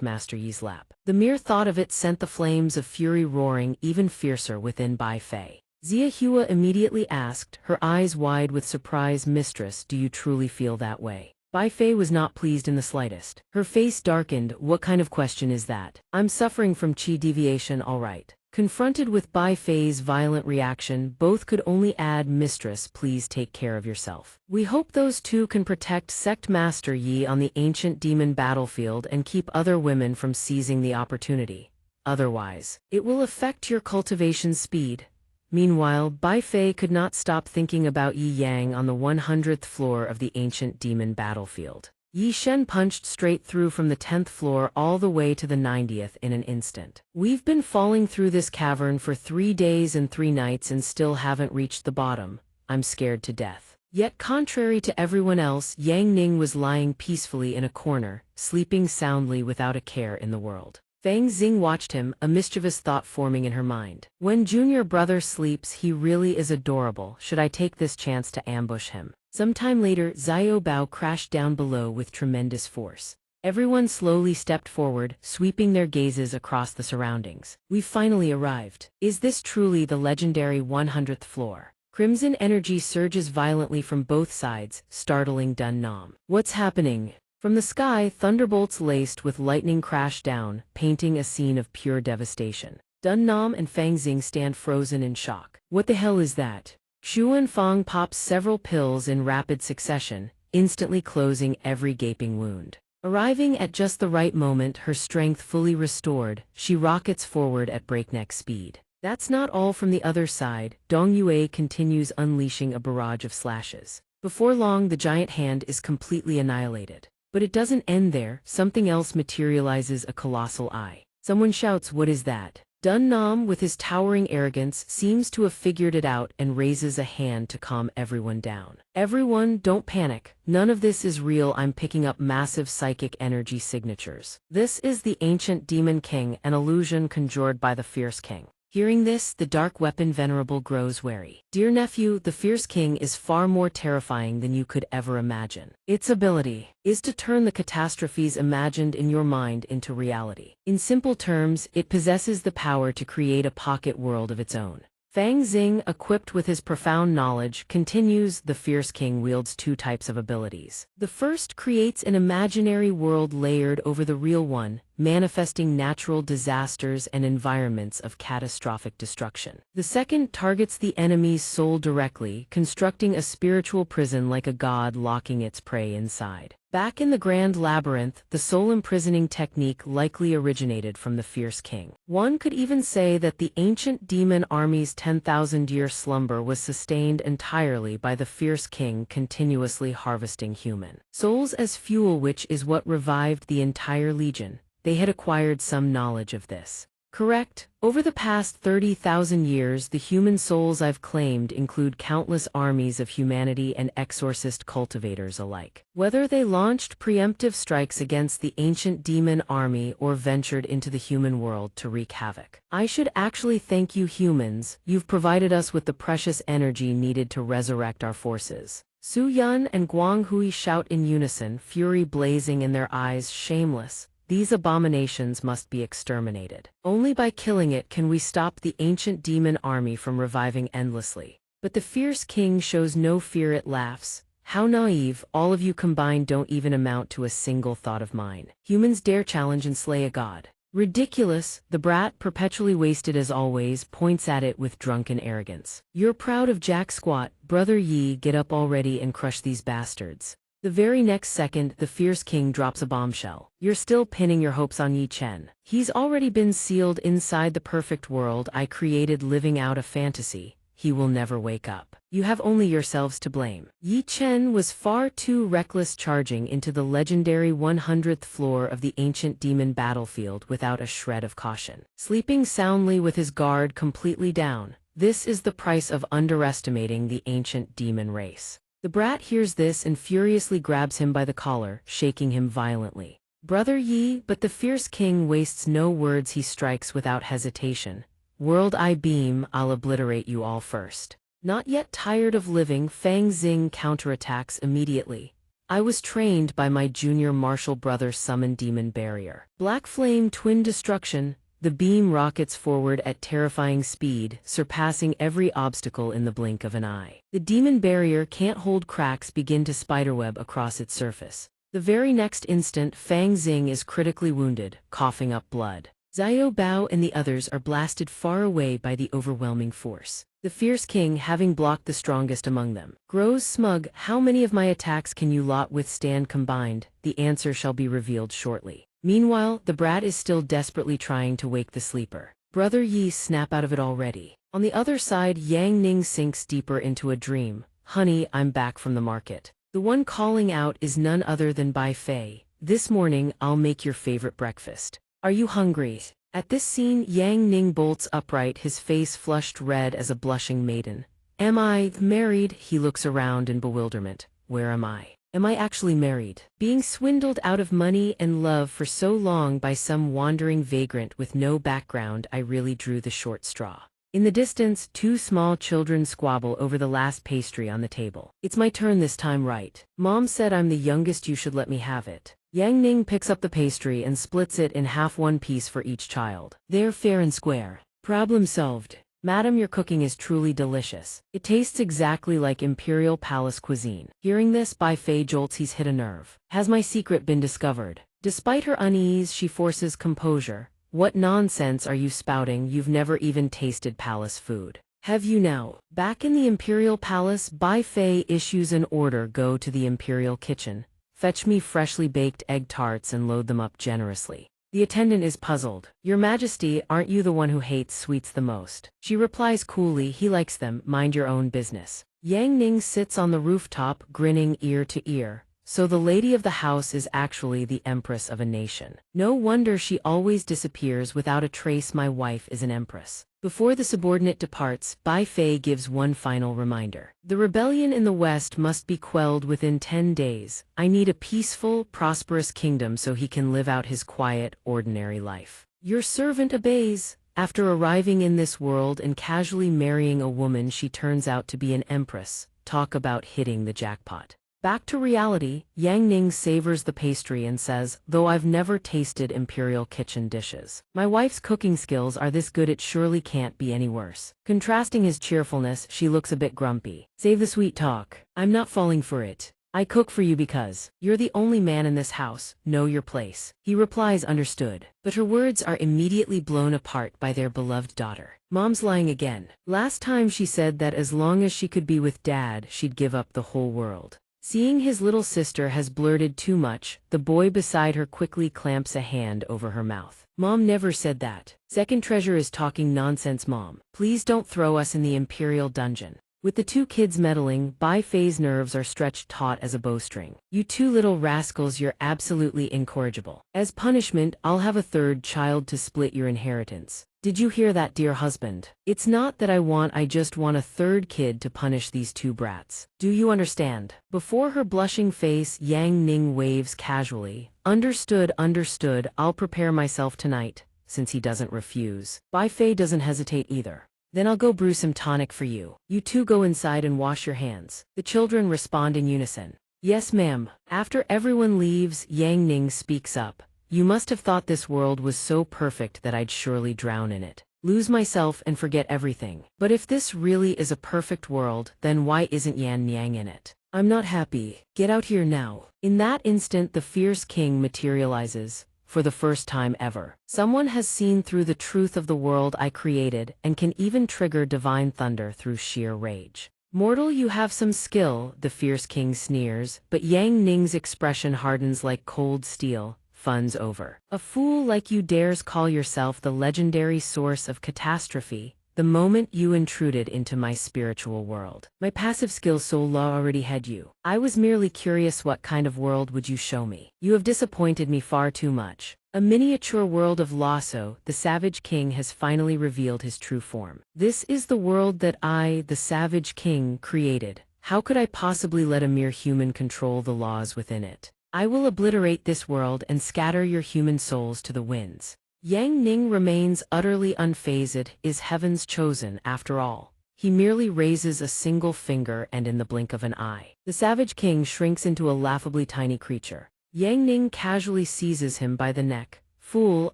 Master Yi's lap. The mere thought of it sent the flames of fury roaring even fiercer within Bai Fei. Ziahua immediately asked, her eyes wide with surprise, Mistress, do you truly feel that way? Bai Fei was not pleased in the slightest. Her face darkened. What kind of question is that? I'm suffering from qi deviation, all right. Confronted with Bai Fei's violent reaction, both could only add, Mistress, please take care of yourself. We hope those two can protect Sect Master Yi on the ancient demon battlefield and keep other women from seizing the opportunity. Otherwise, it will affect your cultivation speed. Meanwhile, Bai Fei could not stop thinking about Yi Yang on the 100th floor of the ancient demon battlefield. Yi Shen punched straight through from the 10th floor all the way to the 90th in an instant. We've been falling through this cavern for 3 days and 3 nights and still haven't reached the bottom. I'm scared to death. Yet contrary to everyone else, Yang Ning was lying peacefully in a corner, sleeping soundly without a care in the world. Fang Xing watched him, a mischievous thought forming in her mind. When junior brother sleeps, he really is adorable. Should I take this chance to ambush him? Sometime later, Xiao Bao crashed down below with tremendous force. Everyone slowly stepped forward, sweeping their gazes across the surroundings. We've finally arrived. Is this truly the legendary 100th floor? Crimson energy surges violently from both sides, startling Dun Nam. What's happening? From the sky, thunderbolts laced with lightning crash down, painting a scene of pure devastation. Dun Nam and Fang Xing stand frozen in shock. What the hell is that? Xuan Fang pops several pills in rapid succession, instantly closing every gaping wound. Arriving at just the right moment, her strength fully restored, she rockets forward at breakneck speed. That's not all from the other side. Donghua continues unleashing a barrage of slashes. Before long, the giant hand is completely annihilated. But it doesn't end there. Something else materializes, a colossal eye. Someone shouts, what is that? Dun Nam, with his towering arrogance, seems to have figured it out and raises a hand to calm everyone down. Everyone, don't panic. None of this is real. I'm picking up massive psychic energy signatures. This is the ancient demon king, an illusion conjured by the fierce king. Hearing this, the dark weapon venerable grows wary. Dear nephew, the fierce king is far more terrifying than you could ever imagine. Its ability is to turn the catastrophes imagined in your mind into reality. In simple terms, it possesses the power to create a pocket world of its own. Fang Xing, equipped with his profound knowledge, continues. The fierce king wields 2 types of abilities. The first creates an imaginary world layered over the real one, manifesting natural disasters and environments of catastrophic destruction. The second targets the enemy's soul directly, constructing a spiritual prison like a god locking its prey inside. Back in the Grand Labyrinth, the soul-imprisoning technique likely originated from the fierce king. One could even say that the ancient demon army's 10,000-year slumber was sustained entirely by the fierce king continuously harvesting human souls as fuel, which is what revived the entire legion. They had acquired some knowledge of this. Correct. Over the past 30,000 years, the human souls I've claimed include countless armies of humanity and exorcist cultivators alike. Whether they launched preemptive strikes against the ancient demon army or ventured into the human world to wreak havoc. I should actually thank you humans. You've provided us with the precious energy needed to resurrect our forces. Su Yun and Guang Hui shout in unison, fury blazing in their eyes. Shameless. These abominations must be exterminated. Only by killing it can we stop the ancient demon army from reviving endlessly. But the fierce king shows no fear. It laughs. How naive, all of you combined don't even amount to a single thought of mine. Humans dare challenge and slay a god. Ridiculous. The brat, perpetually wasted as always, points at it with drunken arrogance. You're proud of Jack Squat. Brother Yi, get up already and crush these bastards. The very next second, the fierce king drops a bombshell. You're still pinning your hopes on Yi Chen. He's already been sealed inside the perfect world I created, living out a fantasy. He will never wake up. You have only yourselves to blame. Yi Chen was far too reckless, charging into the legendary 100th floor of the ancient demon battlefield without a shred of caution. Sleeping soundly with his guard completely down, this is the price of underestimating the ancient demon race. The brat hears this and furiously grabs him by the collar, shaking him violently. Brother Yi, but the fierce king wastes no words. He strikes without hesitation. World Eye Beam, I'll obliterate you all first. Not yet tired of living, Fang Xing counterattacks immediately. I was trained by my junior martial brother summon demon barrier. Black flame twin destruction. The beam rockets forward at terrifying speed, surpassing every obstacle in the blink of an eye. The demon barrier can't hold, cracks begin to spiderweb across its surface. The very next instant, Fang Xing is critically wounded, coughing up blood. Xiao Bao and the others are blasted far away by the overwhelming force. The fierce king, having blocked the strongest among them, grows smug. How many of my attacks can you lot withstand combined? The answer shall be revealed shortly. Meanwhile, the brat is still desperately trying to wake the sleeper. Brother Yi, snap out of it already. On the other side, Yang Ning sinks deeper into a dream. Honey, I'm back from the market. The one calling out is none other than Bai Fei. This morning, I'll make your favorite breakfast. Are you hungry? At this scene, Yang Ning bolts upright, his face flushed red as a blushing maiden. Am I married? He looks around in bewilderment. Where am I? Am I actually married? Being swindled out of money and love for so long by some wandering vagrant with no background, I really drew the short straw. In the distance, two small children squabble over the last pastry on the table. It's my turn this time, right? Mom said I'm the youngest, you should let me have it. Yang Ning picks up the pastry and splits it in half, one piece for each child. They're fair and square. Problem solved. Madam, your cooking is truly delicious. It tastes exactly like Imperial Palace cuisine. Hearing this, Bai Fei jolts. He's hit a nerve. Has my secret been discovered? Despite her unease, she forces composure. What nonsense are you spouting? You've never even tasted palace food. Have you now? Back in the Imperial Palace, Bai Fei issues an order. Go to the Imperial kitchen. Fetch me freshly baked egg tarts and load them up generously. The attendant is puzzled. Your Majesty, aren't you the one who hates sweets the most? She replies coolly, he likes them, mind your own business. Yang Ning sits on the rooftop, grinning ear to ear. So the lady of the house is actually the empress of a nation. No wonder she always disappears without a trace. My wife is an empress. Before the subordinate departs, Bai Fei gives one final reminder. The rebellion in the West must be quelled within 10 days. I need a peaceful, prosperous kingdom so he can live out his quiet, ordinary life. Your servant obeys. After arriving in this world and casually marrying a woman, she turns out to be an empress. Talk about hitting the jackpot. Back to reality, Yang Ning savors the pastry and says, though I've never tasted Imperial kitchen dishes, my wife's cooking skills are this good, it surely can't be any worse. Contrasting his cheerfulness, she looks a bit grumpy. Save the sweet talk. I'm not falling for it. I cook for you because you're the only man in this house. Know your place. He replies, understood. But her words are immediately blown apart by their beloved daughter. Mom's lying again. Last time she said that as long as she could be with Dad, she'd give up the whole world. Seeing his little sister has blurted too much, the boy beside her quickly clamps a hand over her mouth. Mom never said that. Second treasure is talking nonsense. Mom, please don't throw us in the Imperial dungeon. With the two kids meddling, Bai Fei's nerves are stretched taut as a bowstring. You two little rascals, you're absolutely incorrigible. As punishment, I'll have a third child to split your inheritance. Did you hear that, dear husband? It's not that I just want a third kid to punish these two brats. Do you understand? Before her blushing face, Yang Ning waves casually. Understood, understood, I'll prepare myself tonight. Since he doesn't refuse, Bai Fei doesn't hesitate either. Then I'll go brew some tonic for you. You two go inside and wash your hands. The children respond in unison. Yes, ma'am. After everyone leaves, Yang Ning speaks up. You must have thought this world was so perfect that I'd surely drown in it, lose myself and forget everything. But if this really is a perfect world, then why isn't Yan Yang in it? I'm not happy. Get out here now. In that instant, the fierce king materializes. For the first time ever, someone has seen through the truth of the world I created and can even trigger divine thunder through sheer rage. Mortal, you have some skill, the fierce king sneers, but Yang Ning's expression hardens like cold steel. Fun's over. A fool like you dares call yourself the legendary source of catastrophe. the moment you intruded into my spiritual world. My passive skill so low already had you. I was merely curious what kind of world would you show me. You have disappointed me far too much. A miniature world of Lasso, the Savage King has finally revealed his true form. This is the world that I, the Savage King, created. How could I possibly let a mere human control the laws within it? I will obliterate this world and scatter your human souls to the winds. Yang Ning remains utterly unfazed, is heaven's chosen after all. He merely raises a single finger and in the blink of an eye, the Savage King shrinks into a laughably tiny creature. Yang Ning casually seizes him by the neck. Fool,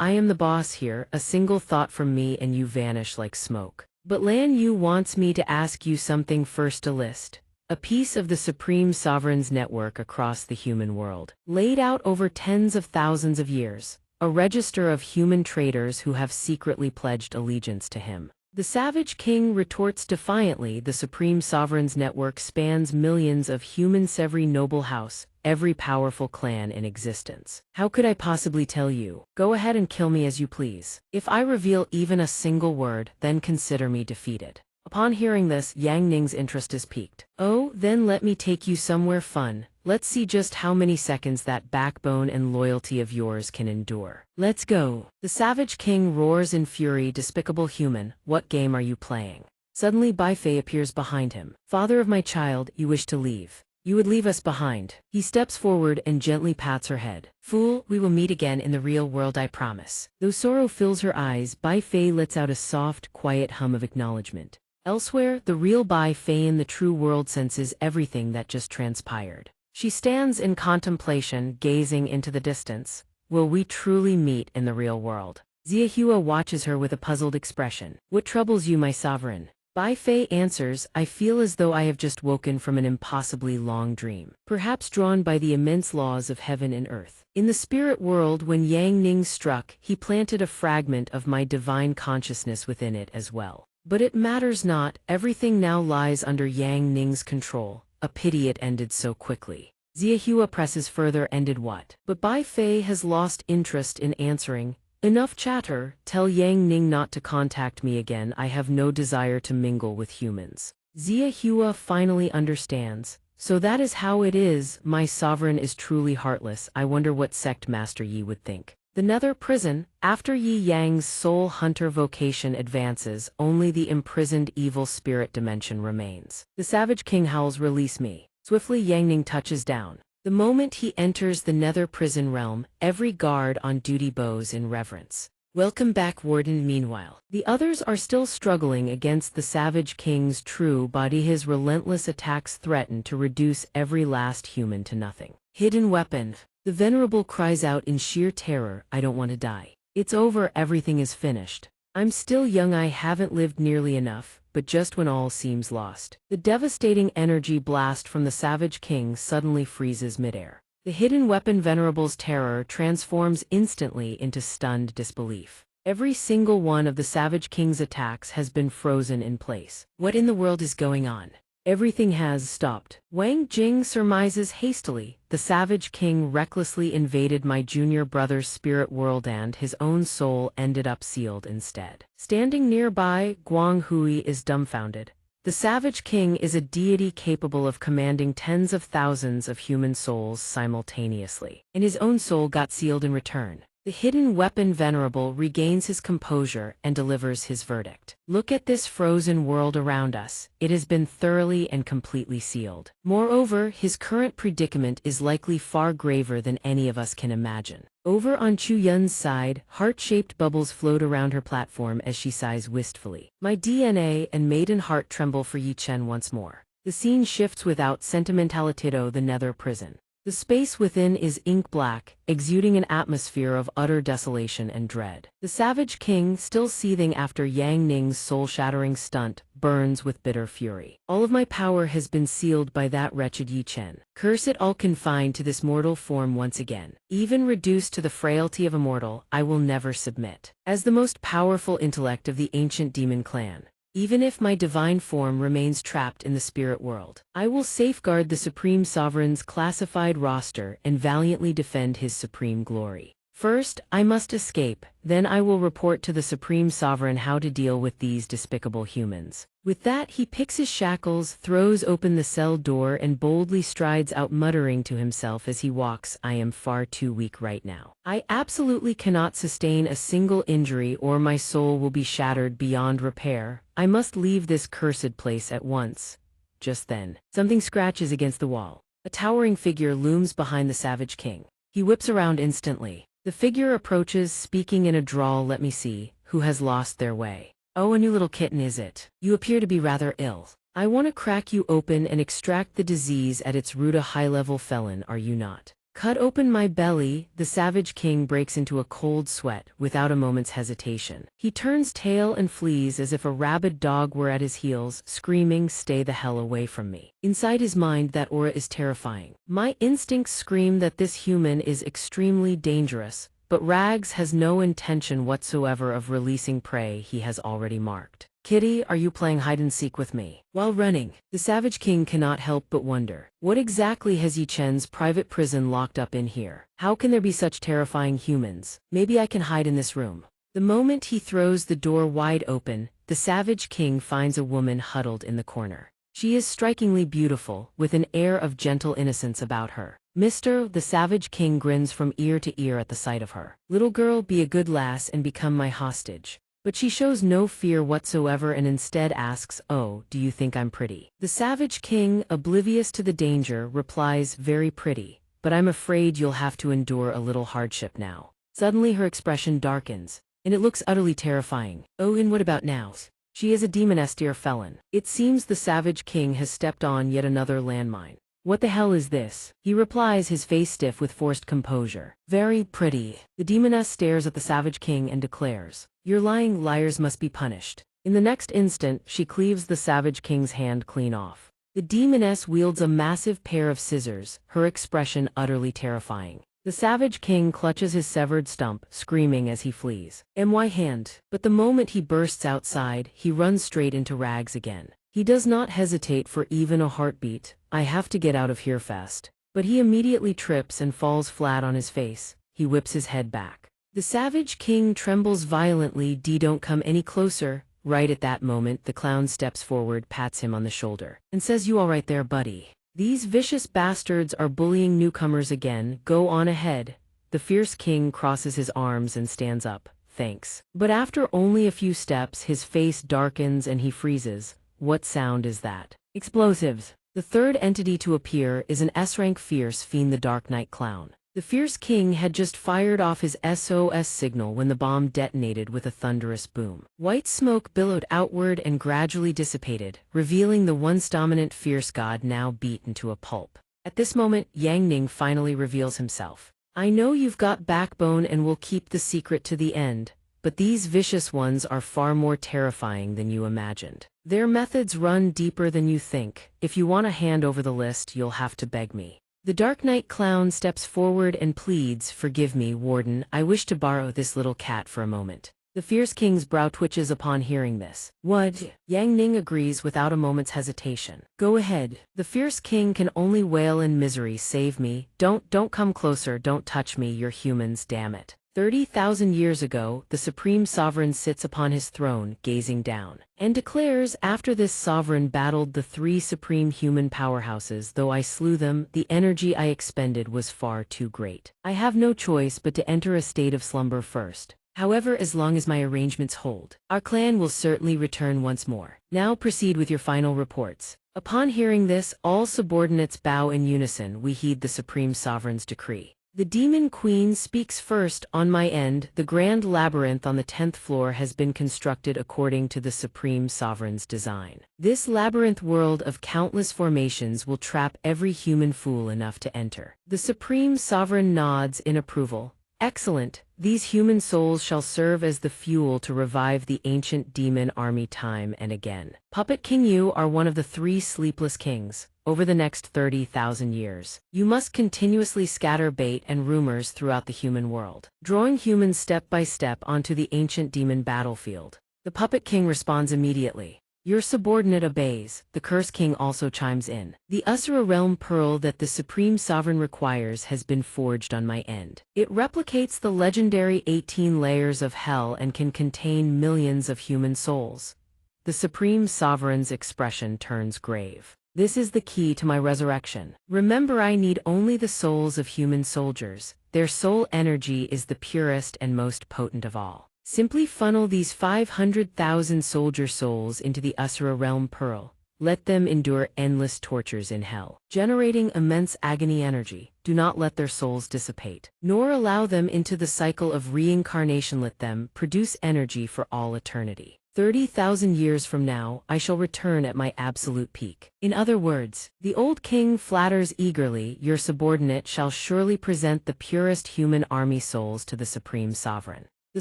I am the boss here, a single thought from me and you vanish like smoke. But Lan Yu wants me to ask you something first. A list. A piece of the Supreme Sovereign's network across the human world, laid out over tens of thousands of years, a register of human traitors who have secretly pledged allegiance to him. The Savage King retorts defiantly, the Supreme Sovereign's network spans millions of humans, every noble house, every powerful clan in existence. How could I possibly tell you? Go ahead and kill me as you please. If I reveal even a single word, then consider me defeated. Upon hearing this, Yang Ning's interest is piqued. Oh, then let me take you somewhere fun. Let's see just how many seconds that backbone and loyalty of yours can endure. Let's go. The Savage King roars in fury. Despicable human, what game are you playing? Suddenly Bai Fei appears behind him. Father of my child, you wish to leave. You would leave us behind. He steps forward and gently pats her head. Fool, we will meet again in the real world, I promise. Though sorrow fills her eyes, Bai Fei lets out a soft, quiet hum of acknowledgement. Elsewhere, the real Bai Fei in the true world senses everything that just transpired. She stands in contemplation, gazing into the distance. Will we truly meet in the real world? Xianxia watches her with a puzzled expression. What troubles you, my sovereign? Bai Fei answers, I feel as though I have just woken from an impossibly long dream, perhaps drawn by the immense laws of heaven and earth. In the spirit world, when Yang Ning struck, he planted a fragment of my divine consciousness within it as well. But it matters not, everything now lies under Yang Ning's control. A pity it ended so quickly. Xianxia presses further. Ended what? But Bai Fei has lost interest in answering. Enough chatter, tell Yang Ning not to contact me again. I have no desire to mingle with humans. Xianxia finally understands. So that is how it is, my sovereign is truly heartless. I wonder what Sect Master Yi would think. The Nether Prison. After Yi Yang's soul hunter vocation advances, only the imprisoned evil spirit dimension remains. The Savage King howls, release me. Swiftly Yang Ning touches down. The moment he enters the Nether Prison realm, every guard on duty bows in reverence. Welcome back, Warden. Meanwhile, the others are still struggling against the Savage King's true body. His relentless attacks threaten to reduce every last human to nothing. Hidden weapon. The Venerable cries out in sheer terror, I don't want to die. It's over, everything is finished. I'm still young, I haven't lived nearly enough, but just when all seems lost, the devastating energy blast from the Savage King suddenly freezes midair. The hidden weapon Venerable's terror transforms instantly into stunned disbelief. Every single one of the Savage King's attacks has been frozen in place. What in the world is going on? Everything has stopped. Wang Jing surmises hastily, the Savage King recklessly invaded my junior brother's spirit world and his own soul ended up sealed instead. Standing nearby, Guang Hui is dumbfounded. The Savage King is a deity capable of commanding tens of thousands of human souls simultaneously, and his own soul got sealed in return. The hidden weapon Venerable regains his composure and delivers his verdict. Look at this frozen world around us. It has been thoroughly and completely sealed. Moreover, his current predicament is likely far graver than any of us can imagine. Over on Chu Yun's side, heart-shaped bubbles float around her platform as she sighs wistfully. My DNA and maiden heart tremble for Yi Chen once more. The scene shifts without sentimentality to the Nether Prison. The space within is ink black, exuding an atmosphere of utter desolation and dread. The Savage King, still seething after Yang Ning's soul-shattering stunt, burns with bitter fury. All of my power has been sealed by that wretched Yi Chen. Curse it, all confined to this mortal form once again. Even reduced to the frailty of a mortal, I will never submit. As the most powerful intellect of the ancient demon clan, even if my divine form remains trapped in the spirit world, I will safeguard the Supreme Sovereign's classified roster and valiantly defend his supreme glory. first, I must escape, then I will report to the Supreme Sovereign how to deal with these despicable humans. With that, he picks his shackles, throws open the cell door, and boldly strides out, muttering to himself as he walks, I am far too weak right now. I absolutely cannot sustain a single injury or my soul will be shattered beyond repair. I must leave this cursed place at once. Just then, something scratches against the wall. A towering figure looms behind the Savage King. He whips around instantly. The figure approaches, speaking in a drawl, let me see, who has lost their way? Oh, a new little kitten, is it? You appear to be rather ill. I want to crack you open and extract the disease at its root. A high-level felon, are you not? Cut open my belly. The Savage King breaks into a cold sweat, without a moment's hesitation. He turns tail and flees as if a rabid dog were at his heels, screaming, stay the hell away from me. Inside his mind, that aura is terrifying. My instincts scream that this human is extremely dangerous, but Rags has no intention whatsoever of releasing prey he has already marked. Kitty, are you playing hide-and-seek with me? While running, the Savage King cannot help but wonder, what exactly has Yi Chen's private prison locked up in here? How can there be such terrifying humans? Maybe I can hide in this room. The moment he throws the door wide open, the Savage King finds a woman huddled in the corner. She is strikingly beautiful, with an air of gentle innocence about her. The Savage King grins from ear to ear at the sight of her. Little girl, be a good lass and become my hostage. But she shows no fear whatsoever and instead asks, oh, do you think I'm pretty? The Savage King, oblivious to the danger, replies, very pretty, but I'm afraid you'll have to endure a little hardship now. Suddenly her expression darkens, and it looks utterly terrifying. Oh, and what about now? She is a demoness, dear felon. It seems the Savage King has stepped on yet another landmine. What the hell is this? He replies, his face stiff with forced composure. Very pretty. The demoness stares at the Savage King and declares, your lying liars must be punished. In the next instant, she cleaves the Savage King's hand clean off. The demoness wields a massive pair of scissors, her expression utterly terrifying. The Savage King clutches his severed stump, screaming as he flees. My hand. But the moment he bursts outside, he runs straight into Rags again. He does not hesitate for even a heartbeat. I have to get out of here fast. But he immediately trips and falls flat on his face. He whips his head back. The Savage King trembles violently. Don't come any closer. Right at that moment, the clown steps forward, pats him on the shoulder, and says, you all right there, buddy? These vicious bastards are bullying newcomers again. Go on ahead. The fierce king crosses his arms and stands up. Thanks. But after only a few steps, his face darkens and he freezes. What sound is that? Explosives. The third entity to appear is an S-rank fierce fiend, the Dark Knight Clown. The fierce king had just fired off his SOS signal when the bomb detonated with a thunderous boom. White smoke billowed outward and gradually dissipated, revealing the once dominant fierce god now beaten to a pulp. At this moment, Yang Ning finally reveals himself. I know you've got backbone and will keep the secret to the end, but these vicious ones are far more terrifying than you imagined. Their methods run deeper than you think. If you want to hand over the list, you'll have to beg me. The Dark Knight Clown steps forward and pleads, forgive me, Warden, I wish to borrow this little cat for a moment. The fierce king's brow twitches upon hearing this. What? Yang Ning agrees without a moment's hesitation. Go ahead. The fierce king can only wail in misery, save me. Don't come closer, don't touch me, you're humans, damn it. 30,000 years ago, the Supreme Sovereign sits upon his throne, gazing down, and declares, after this sovereign battled the three supreme human powerhouses, though I slew them, the energy I expended was far too great. I have no choice but to enter a state of slumber first. However, as long as my arrangements hold, our clan will certainly return once more. Now proceed with your final reports. Upon hearing this, all subordinates bow in unison. We heed the Supreme Sovereign's decree. The Demon Queen speaks first. On my end, the Grand Labyrinth on the 10th floor has been constructed according to the Supreme Sovereign's design. This labyrinth world of countless formations will trap every human fool enough to enter. The Supreme Sovereign nods in approval. Excellent. These human souls shall serve as the fuel to revive the ancient demon army time and again. Puppet King, you are one of the three sleepless kings. Over the next 30,000 years, you must continuously scatter bait and rumors throughout the human world, drawing humans step by step onto the ancient demon battlefield. The Puppet King responds immediately. Your subordinate obeys. The Curse King also chimes in. The Asura Realm Pearl that the Supreme Sovereign requires has been forged on my end. It replicates the legendary 18 layers of hell and can contain millions of human souls. The Supreme Sovereign's expression turns grave. This is the key to my resurrection. Remember, I need only the souls of human soldiers. Their soul energy is the purest and most potent of all. Simply funnel these 500,000 soldier souls into the Asura Realm Pearl. Let them endure endless tortures in hell, generating immense agony energy. Do not let their souls dissipate, nor allow them into the cycle of reincarnation. Let them produce energy for all eternity. 30,000 years from now, I shall return at my absolute peak. In other words, the old king flatters eagerly. Your subordinate shall surely present the purest human army souls to the Supreme Sovereign. The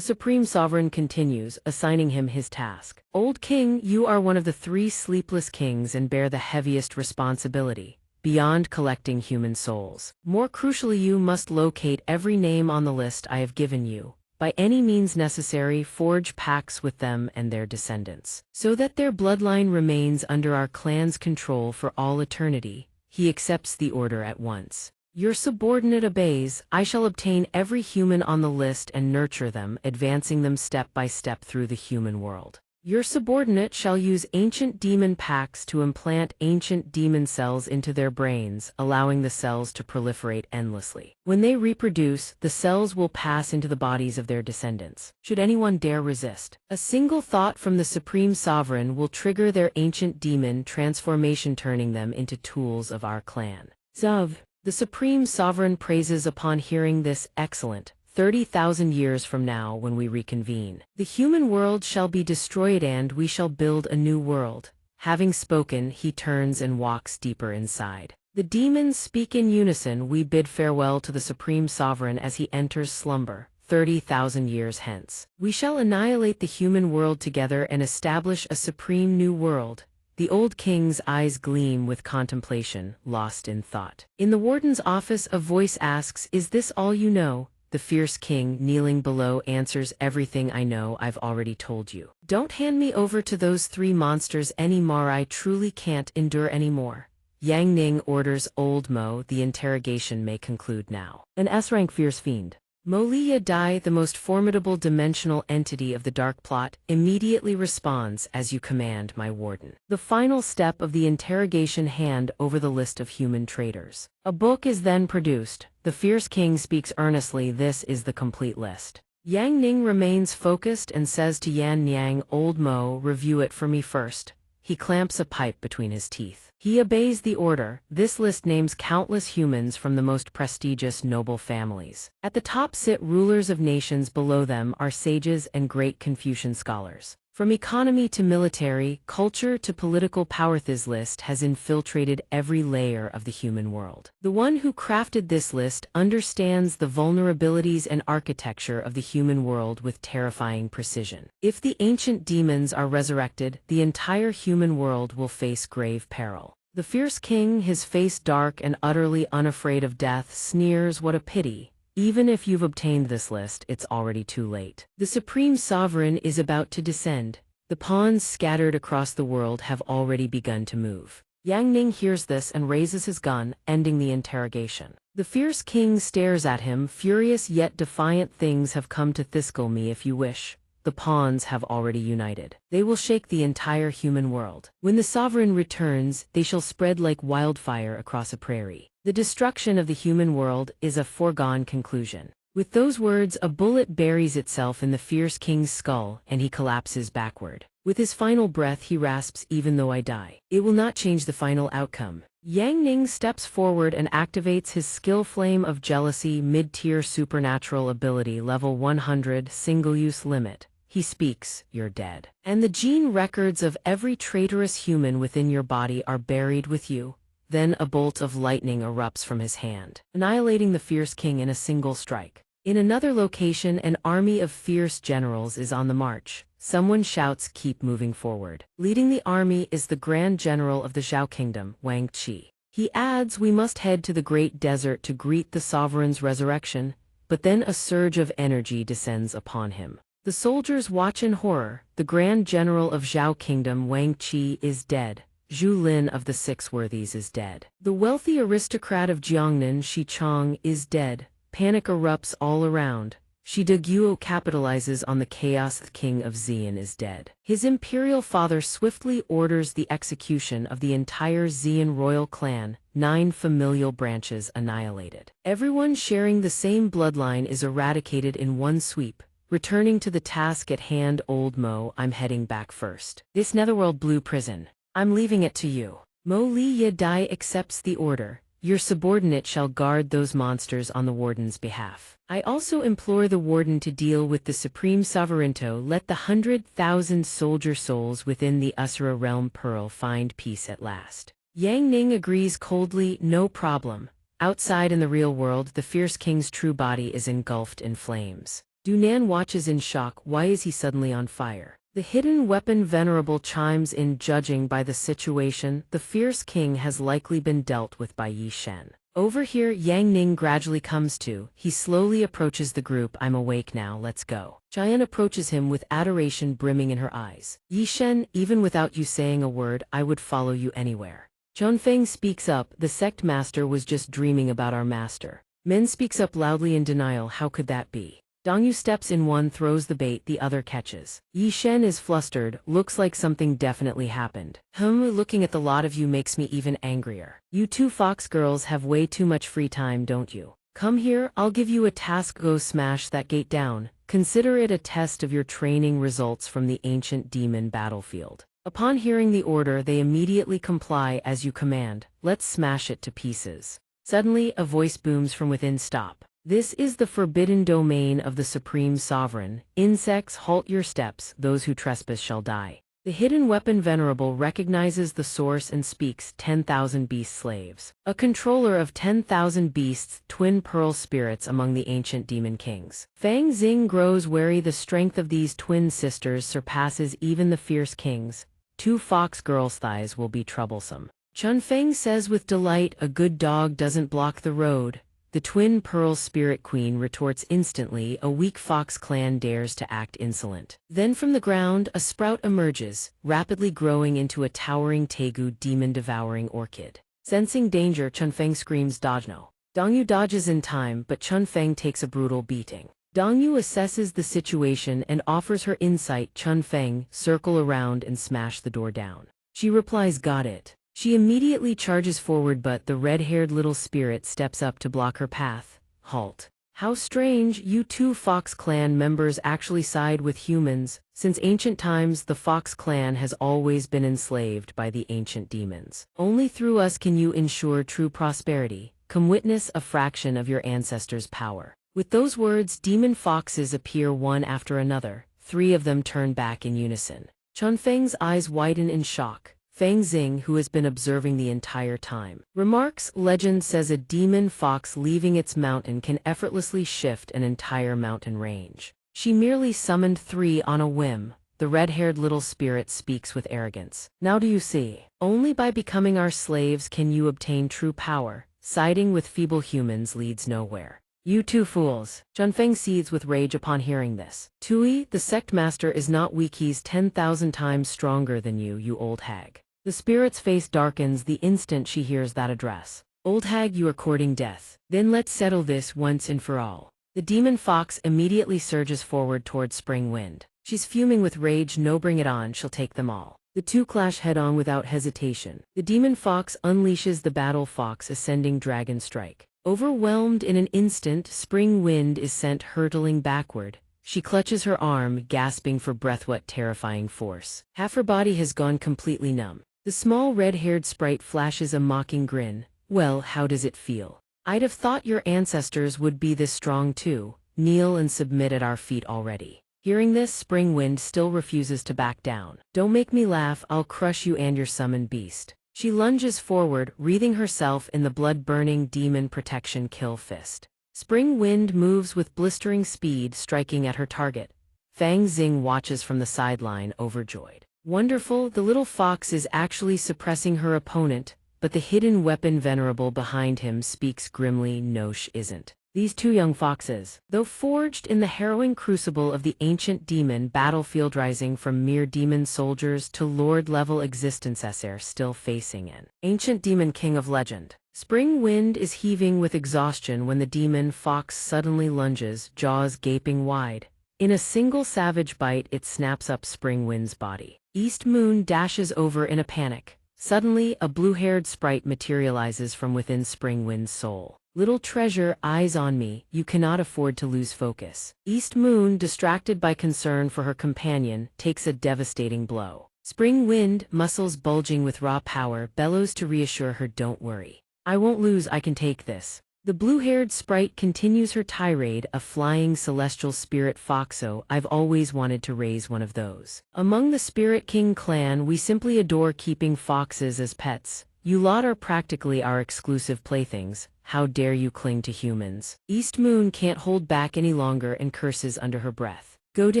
Supreme Sovereign continues, assigning him his task. Old King, you are one of the 3 sleepless kings and bear the heaviest responsibility, beyond collecting human souls. More crucially, you must locate every name on the list I have given you. By any means necessary, forge pacts with them and their descendants, so that their bloodline remains under our clan's control for all eternity. He accepts the order at once. Your subordinate obeys. I shall obtain every human on the list and nurture them, advancing them step by step through the human world. Your subordinate shall use ancient demon packs to implant ancient demon cells into their brains, allowing the cells to proliferate endlessly. When they reproduce, the cells will pass into the bodies of their descendants. Should anyone dare resist, a single thought from the Supreme Sovereign will trigger their ancient demon transformation, turning them into tools of our clan. Zuv. The Supreme Sovereign praises. Upon hearing this, excellent. 30,000 years from now, when we reconvene, the human world shall be destroyed and we shall build a new world. Having spoken, he turns and walks deeper inside. The demons speak in unison. We bid farewell to the Supreme Sovereign as he enters slumber. 30,000 years hence, we shall annihilate the human world together and establish a supreme new world. The old king's eyes gleam with contemplation, lost in thought. In the warden's office, a voice asks, "Is this all you know?" The fierce king, kneeling below, answers, "Everything I know, I've already told you. Don't hand me over to those 3 monsters anymore. I truly can't endure anymore." Yang Ning orders Old Mo, "The interrogation may conclude now." An S-rank fierce fiend, Moliya Dai, the most formidable dimensional entity of the dark plot, immediately responds, "As you command, my warden." The final step of the interrogation: hand over the list of human traitors. A book is then produced. The fierce king speaks earnestly. "This is the complete list." Yang Ning remains focused and says to Yan Niang, "Old Mo, review it for me first." He clamps a pipe between his teeth. He obeys the order. This list names countless humans from the most prestigious noble families. At the top sit rulers of nations, below them are sages and great Confucian scholars. From economy to military, culture to political power, this list has infiltrated every layer of the human world. The one who crafted this list understands the vulnerabilities and architecture of the human world with terrifying precision. If the ancient demons are resurrected, the entire human world will face grave peril. The fierce king, his face dark and utterly unafraid of death, sneers, "What a pity. Even if you've obtained this list, it's already too late." The Supreme Sovereign is about to descend. The pawns scattered across the world have already begun to move. Yang Ning hears this and raises his gun, ending the interrogation. The fierce king stares at him, furious yet defiant. "Things have come to Thiskel me if you wish. The pawns have already united. They will shake the entire human world. When the sovereign returns, they shall spread like wildfire across a prairie. The destruction of the human world is a foregone conclusion." With those words, a bullet buries itself in the fierce king's skull, and he collapses backward. With his final breath, he rasps, "Even though I die, it will not change the final outcome." Yang Ning steps forward and activates his skill Flame of Jealousy, mid-tier supernatural ability, level 100, single-use limit. He speaks, "You're dead. And the gene records of every traitorous human within your body are buried with you." Then a bolt of lightning erupts from his hand, annihilating the fierce king in a single strike. In another location, an army of fierce generals is on the march. Someone shouts, "Keep moving forward." Leading the army is the Grand General of the Zhao Kingdom, Wang Qi. He adds, "We must head to the Great Desert to greet the sovereign's resurrection." But then a surge of energy descends upon him. The soldiers watch in horror. The Grand General of Zhao Kingdom Wang Qi is dead. Zhu Lin of the Six Worthies is dead. The wealthy aristocrat of Jiangnan Shi Chong is dead. Panic erupts all around. Shi Deguo capitalizes on the chaos. The king of Xian is dead. His imperial father swiftly orders the execution of the entire Xian royal clan, 9 familial branches annihilated. Everyone sharing the same bloodline is eradicated in one sweep. Returning to the task at hand, Old Mo, I'm heading back first. This netherworld blue prison. I'm leaving it to you. Mo Li Ye Dai accepts the order. Your subordinate shall guard those monsters on the warden's behalf. I also implore the warden to deal with the supreme sovereignto. Let the 100,000 soldier souls within the Usura realm Pearl find peace at last. Yang Ning agrees coldly, no problem. Outside in the real world, the fierce king's true body is engulfed in flames. Dunan watches in shock. Why is he suddenly on fire? The hidden weapon Venerable chimes in. Judging by the situation, the fierce king has likely been dealt with by Yi Shen. Over here, Yang Ning gradually comes to. He slowly approaches the group. I'm awake now, let's go. Jian approaches him with adoration brimming in her eyes. Yi Shen, even without you saying a word, I would follow you anywhere. Chunfeng speaks up. The sect master was just dreaming about our master. Min speaks up loudly in denial. How could that be? Donghua steps in. One throws the bait, the other catches. Yi Shen is flustered, looks like something definitely happened. Looking at the lot of you makes me even angrier. You two fox girls have way too much free time, don't you? Come here, I'll give you a task. Go smash that gate down. Consider it a test of your training results from the ancient demon battlefield. Upon hearing the order, they immediately comply as you command. Let's smash it to pieces. Suddenly, a voice booms from within. Stop. This is the forbidden domain of the Supreme Sovereign. Insects, halt your steps, those who trespass shall die. The hidden weapon Venerable recognizes the source and speaks. 10,000 beast slaves. A controller of 10,000 beasts, twin pearl spirits among the ancient demon kings. Fang Xing grows wary. The strength of these twin sisters surpasses even the fierce kings. 2 fox girls' thighs will be troublesome. Chunfeng says with delight, a good dog doesn't block the road. The twin pearl spirit queen retorts instantly. A weak fox clan dares to act insolent. Then from the ground, a sprout emerges, rapidly growing into a towering tegu demon-devouring orchid. Sensing danger, Chunfeng screams, dodge no. Donghua dodges in time, but Chunfeng takes a brutal beating. Donghua assesses the situation and offers her insight. Chunfeng, circle around and smash the door down. She replies, got it. She immediately charges forward, but the red-haired little spirit steps up to block her path. Halt. How strange, you 2 Fox clan members actually side with humans. Since ancient times, the Fox clan has always been enslaved by the ancient demons. Only through us can you ensure true prosperity. Come witness a fraction of your ancestors' power. With those words, demon foxes appear one after another. 3 of them turn back in unison. Chunfeng's eyes widen in shock. Fang Xing, who has been observing the entire time, remarks, legend says a demon fox leaving its mountain can effortlessly shift an entire mountain range. She merely summoned 3 on a whim. The red-haired little spirit speaks with arrogance. Now do you see? Only by becoming our slaves can you obtain true power. Siding with feeble humans leads nowhere. You 2 fools. Chunfeng seethes with rage upon hearing this. Tui, the sect master is not weak, he's 10,000 times stronger than you, you old hag. The spirit's face darkens the instant she hears that address. Old hag, you are courting death. Then let's settle this once and for all. The demon fox immediately surges forward towards Spring Wind. She's fuming with rage. No, bring it on, she'll take them all. The 2 clash head-on without hesitation. The demon fox unleashes the battle fox ascending dragon strike. Overwhelmed in an instant, Spring Wind is sent hurtling backward. She clutches her arm, gasping for breath. What terrifying force. Half her body has gone completely numb. The small red-haired sprite flashes a mocking grin. Well, how does it feel? I'd have thought your ancestors would be this strong too. Kneel and submit at our feet already. Hearing this, Spring Wind still refuses to back down. Don't make me laugh, I'll crush you and your summoned beast. She lunges forward, wreathing herself in the blood-burning demon protection kill fist. Spring Wind moves with blistering speed, striking at her target. Fang Xing watches from the sideline, overjoyed. Wonderful, the little fox is actually suppressing her opponent, but the hidden weapon Venerable behind him speaks grimly. No, she isn't. These two young foxes, though forged in the harrowing crucible of the ancient demon battlefield, rising from mere demon soldiers to lord-level existences, are still facing an ancient demon king of legend. Spring Wind is heaving with exhaustion when the demon fox suddenly lunges, jaws gaping wide. In a single savage bite, it snaps up Spring Wind's body. East Moon dashes over in a panic. Suddenly, a blue-haired sprite materializes from within Spring Wind's soul. Little treasure, eyes on me, you cannot afford to lose focus. East Moon, distracted by concern for her companion, takes a devastating blow. Spring Wind, muscles bulging with raw power, bellows to reassure her, don't worry. I won't lose, I can take this. The blue-haired sprite continues her tirade, a flying celestial spirit foxo, I've always wanted to raise one of those. Among the Spirit King clan, we simply adore keeping foxes as pets. You lot are practically our exclusive playthings. How dare you cling to humans? East Moon can't hold back any longer and curses under her breath. Go to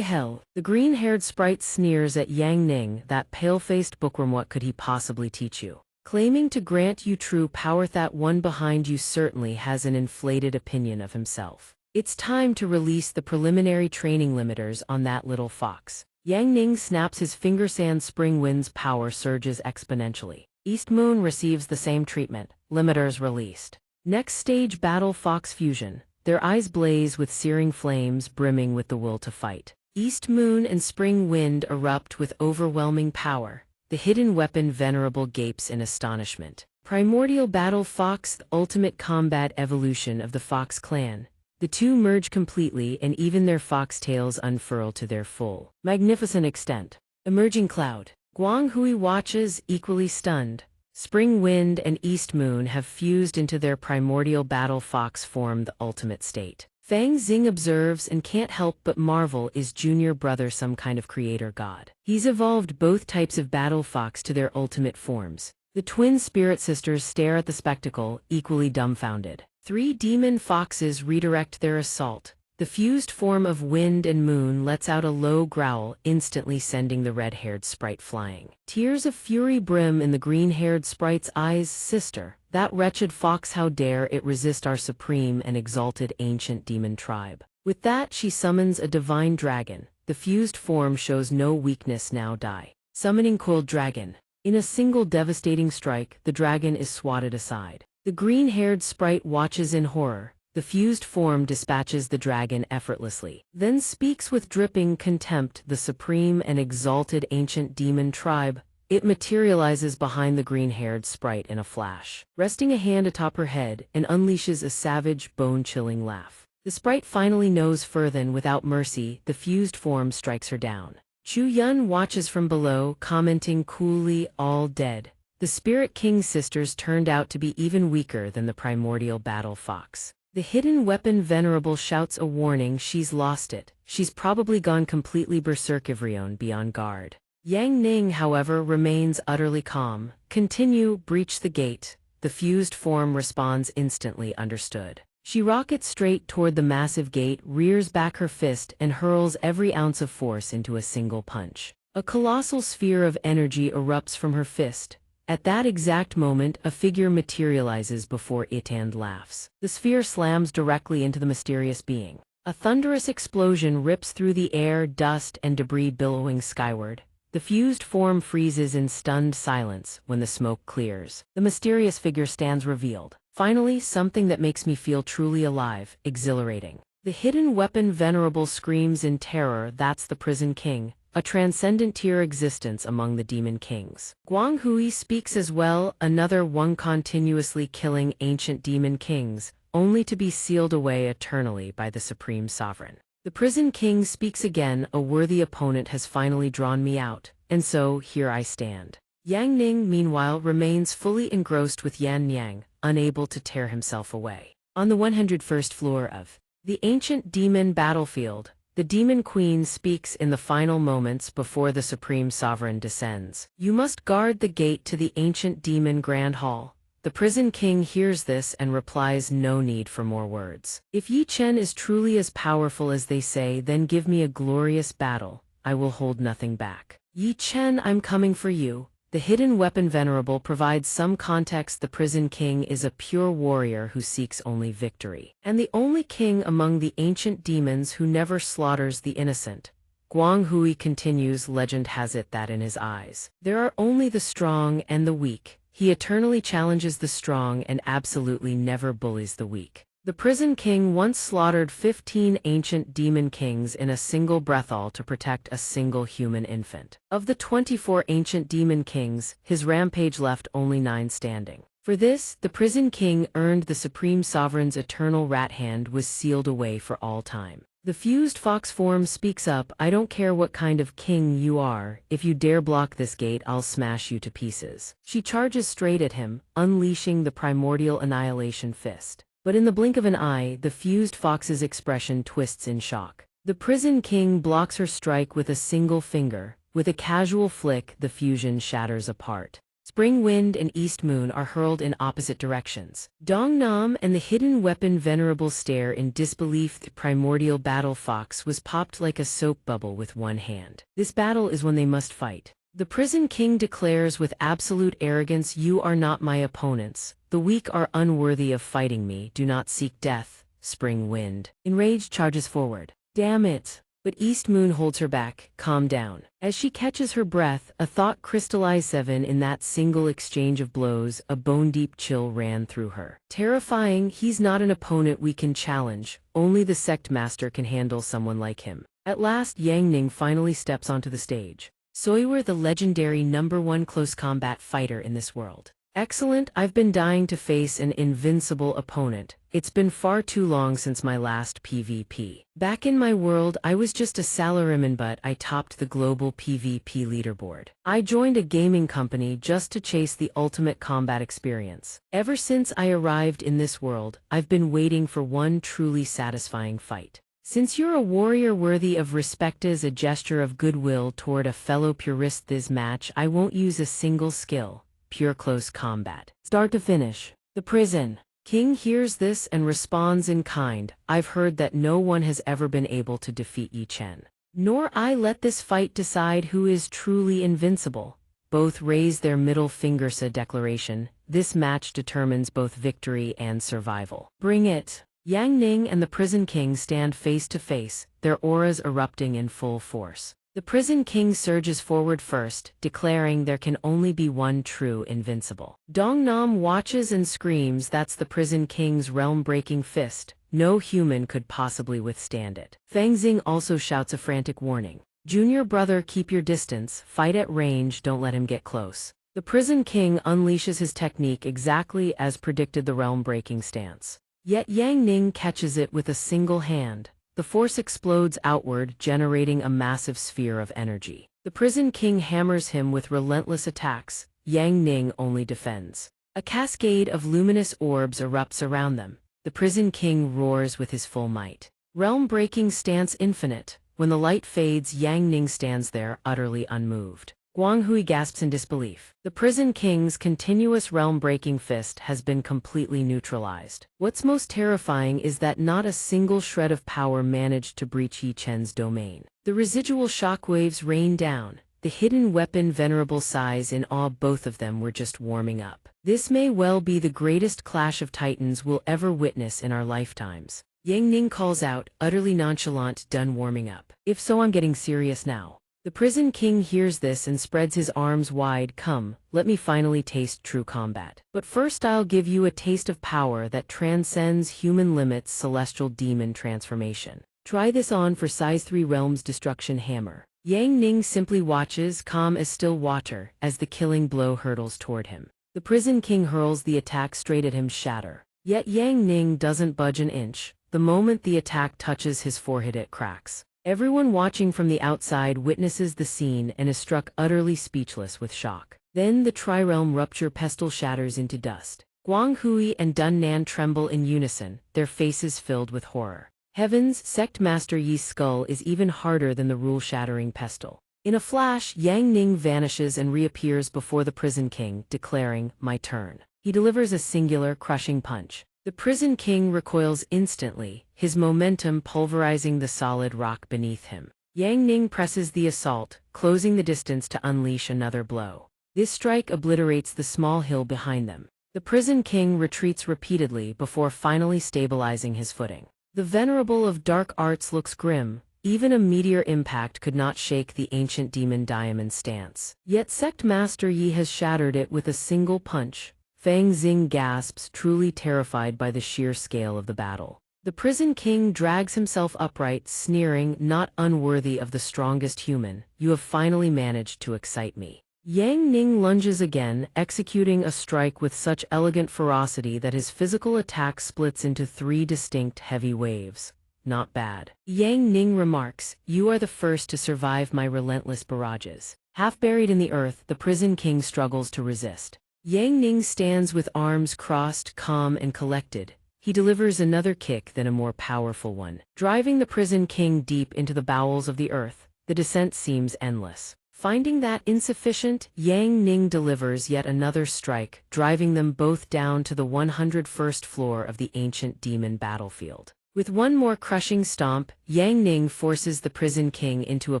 hell. The green-haired sprite sneers at Yang Ning, that pale-faced bookworm. What could he possibly teach you? Claiming to grant you true power, that one behind you certainly has an inflated opinion of himself. It's time to release the preliminary training limiters on that little fox. Yang Ning snaps his fingers and Spring Wind's power surges exponentially. East Moon receives the same treatment. Limiters released. Next stage, battle fox fusion. Their eyes blaze with searing flames, brimming with the will to fight. East Moon and Spring Wind erupt with overwhelming power. The hidden weapon Venerable gapes in astonishment. Primordial Battle Fox, the ultimate combat evolution of the Fox clan. The two merge completely, and even their fox tails unfurl to their full, magnificent extent. Emerging Cloud. Guang Hui watches, equally stunned. Spring Wind and East Moon have fused into their primordial battle fox form, the ultimate state. Fang Xing observes and can't help but marvel. Is Junior Brother some kind of creator god? He's evolved both types of battle fox to their ultimate forms. The twin spirit sisters stare at the spectacle, equally dumbfounded. Three demon foxes redirect their assault. The fused form of Wind and Moon lets out a low growl, instantly sending the red-haired sprite flying. Tears of fury brim in the green-haired sprite's eyes. Sister, that wretched fox, how dare it resist our supreme and exalted ancient demon tribe? With that, she summons a divine dragon. The fused form shows no weakness. Now die. Summoning Coiled Dragon. In a single devastating strike, the dragon is swatted aside. The green-haired sprite watches in horror. The fused form dispatches the dragon effortlessly, then speaks with dripping contempt. The supreme and exalted ancient demon tribe. It materializes behind the green-haired sprite in a flash, resting a hand atop her head, and unleashes a savage, bone-chilling laugh. The sprite finally knows further. Without mercy, the fused form strikes her down. Chu Yun watches from below, commenting coolly, all dead. The Spirit King sisters turned out to be even weaker than the primordial battle fox. The hidden weapon Venerable shouts a warning. She's lost it. She's probably gone completely berserkivrion, beyond guard. Yang Ning, however, remains utterly calm. Continue, breach the gate. The fused form responds instantly, understood. She rockets straight toward the massive gate, rears back her fist, and hurls every ounce of force into a single punch. A colossal sphere of energy erupts from her fist. At that exact moment, a figure materializes before it and laughs. The sphere slams directly into the mysterious being. A thunderous explosion rips through the air, dust and debris billowing skyward. The fused form freezes in stunned silence. When the smoke clears, the mysterious figure stands revealed. Finally, something that makes me feel truly alive, exhilarating. The hidden weapon Venerable screams in terror. That's the Prison King. A transcendent tier existence among the demon kings. Guang Hui speaks as well, another one continuously killing ancient demon kings, only to be sealed away eternally by the supreme sovereign. The Prison King speaks again, a worthy opponent has finally drawn me out, and so here I stand. Yang Ning, meanwhile, remains fully engrossed with Yan Yang, unable to tear himself away. On the 101st floor of the ancient demon battlefield, the Demon Queen speaks in the final moments before the Supreme Sovereign descends. You must guard the gate to the ancient demon Grand Hall. The Prison King hears this and replies, no need for more words. If Yi Chen is truly as powerful as they say, then give me a glorious battle. I will hold nothing back. Yi Chen, I'm coming for you. The hidden weapon venerable provides some context. The prison king is a pure warrior who seeks only victory, and the only king among the ancient demons who never slaughters the innocent. Guang Hui continues, legend has it that in his eyes, there are only the strong and the weak. He eternally challenges the strong and absolutely never bullies the weak. The prison king once slaughtered 15 ancient demon kings in a single breath, all to protect a single human infant. Of the 24 ancient demon kings, his rampage left only 9 standing. For this, the prison king earned the supreme sovereign's eternal rat hand was sealed away for all time. The fused fox form speaks up, I don't care what kind of king you are, if you dare block this gate I'll smash you to pieces. She charges straight at him, unleashing the primordial annihilation fist. But in the blink of an eye, the fused fox's expression twists in shock. The prison king blocks her strike with a single finger. With a casual flick, the fusion shatters apart. Spring Wind and East Moon are hurled in opposite directions. Donghua and the hidden weapon venerable stare in disbelief. The primordial battle fox was popped like a soap bubble with one hand. This battle is when they must fight. The prison king declares with absolute arrogance, you are not my opponents. The weak are unworthy of fighting me. Do not seek death. Spring Wind, enraged, charges forward. Damn it. But East Moon holds her back. Calm down. As she catches her breath, a thought crystallized. In that single exchange of blows, a bone-deep chill ran through her. Terrifying, he's not an opponent we can challenge. Only the sect master can handle someone like him. At last, Yang Ning finally steps onto the stage. So you were the legendary #1 close combat fighter in this world. Excellent, I've been dying to face an invincible opponent. It's been far too long since my last PvP. Back in my world, I was just a salaryman, but I topped the global PvP leaderboard. I joined a gaming company just to chase the ultimate combat experience. Ever since I arrived in this world, I've been waiting for one truly satisfying fight. Since you're a warrior worthy of respect as a gesture of goodwill toward a fellow purist, this match I won't use a single skill. Pure close combat. Start to finish. The prison king hears this and responds in kind. I've heard that no one has ever been able to defeat Yi Chen. Nor I let this fight decide who is truly invincible. Both raise their middle fingers. A declaration. This match determines both victory and survival. Bring it. Yang Ning and the prison king stand face to face, their auras erupting in full force. The prison king surges forward first, declaring there can only be one true invincible. Donghua watches and screams, that's the prison king's realm-breaking fist. No human could possibly withstand it. Fang Xing also shouts a frantic warning. Junior brother, keep your distance, fight at range, don't let him get close. The prison king unleashes his technique exactly as predicted, the realm-breaking stance. Yet Yang Ning catches it with a single hand. The force explodes outward, generating a massive sphere of energy. The prison king hammers him with relentless attacks. Yang Ning only defends. A cascade of luminous orbs erupts around them. The prison king roars with his full might. Realm-breaking stance infinite. When the light fades, Yang Ning stands there, utterly unmoved. Guang Hui gasps in disbelief. The prison king's continuous realm-breaking fist has been completely neutralized. What's most terrifying is that not a single shred of power managed to breach Yi Chen's domain. The residual shockwaves rain down. The hidden weapon venerable sighs in awe. Both of them were just warming up. This may well be the greatest clash of titans we'll ever witness in our lifetimes. Yang Ning calls out, utterly nonchalant, done warming up. If so, I'm getting serious now. The prison king hears this and spreads his arms wide. Come, let me finally taste true combat. But first I'll give you a taste of power that transcends human limits, celestial demon transformation. Try this on for size 3 realms destruction hammer. Yang Ning simply watches, calm as still water, as the killing blow hurtles toward him. The prison king hurls the attack straight at him, shatter. Yet Yang Ning doesn't budge an inch. The moment the attack touches his forehead, it cracks. Everyone watching from the outside witnesses the scene and is struck utterly speechless with shock. Then the tri-realm rupture pestle shatters into dust. Guang Hui and Dun Nan tremble in unison, their faces filled with horror. Heavens, Sect Master Yi's skull is even harder than the rule-shattering pestle. In a flash, Yang Ning vanishes and reappears before the prison king, declaring, my turn. He delivers a singular, crushing punch. The prison king recoils instantly, his momentum pulverizing the solid rock beneath him. Yang Ning presses the assault, closing the distance to unleash another blow. This strike obliterates the small hill behind them. The prison king retreats repeatedly before finally stabilizing his footing. The venerable of dark arts looks grim. Even a meteor impact could not shake the ancient demon diamond's stance. Yet Sect Master Yi has shattered it with a single punch. Fang Xing gasps, truly terrified by the sheer scale of the battle. The prison king drags himself upright, sneering, not unworthy of the strongest human. You have finally managed to excite me. Yang Ning lunges again, executing a strike with such elegant ferocity that his physical attack splits into 3 distinct heavy waves. Not bad. Yang Ning remarks, you are the first to survive my relentless barrages. Half buried in the earth, the prison king struggles to resist. Yang Ning stands with arms crossed, calm and collected. He delivers another kick, then a more powerful one, driving the prison king deep into the bowels of the earth. The descent seems endless. Finding that insufficient, Yang Ning delivers yet another strike, driving them both down to the 101st floor of the ancient demon battlefield. With one more crushing stomp, Yang Ning forces the prison king into a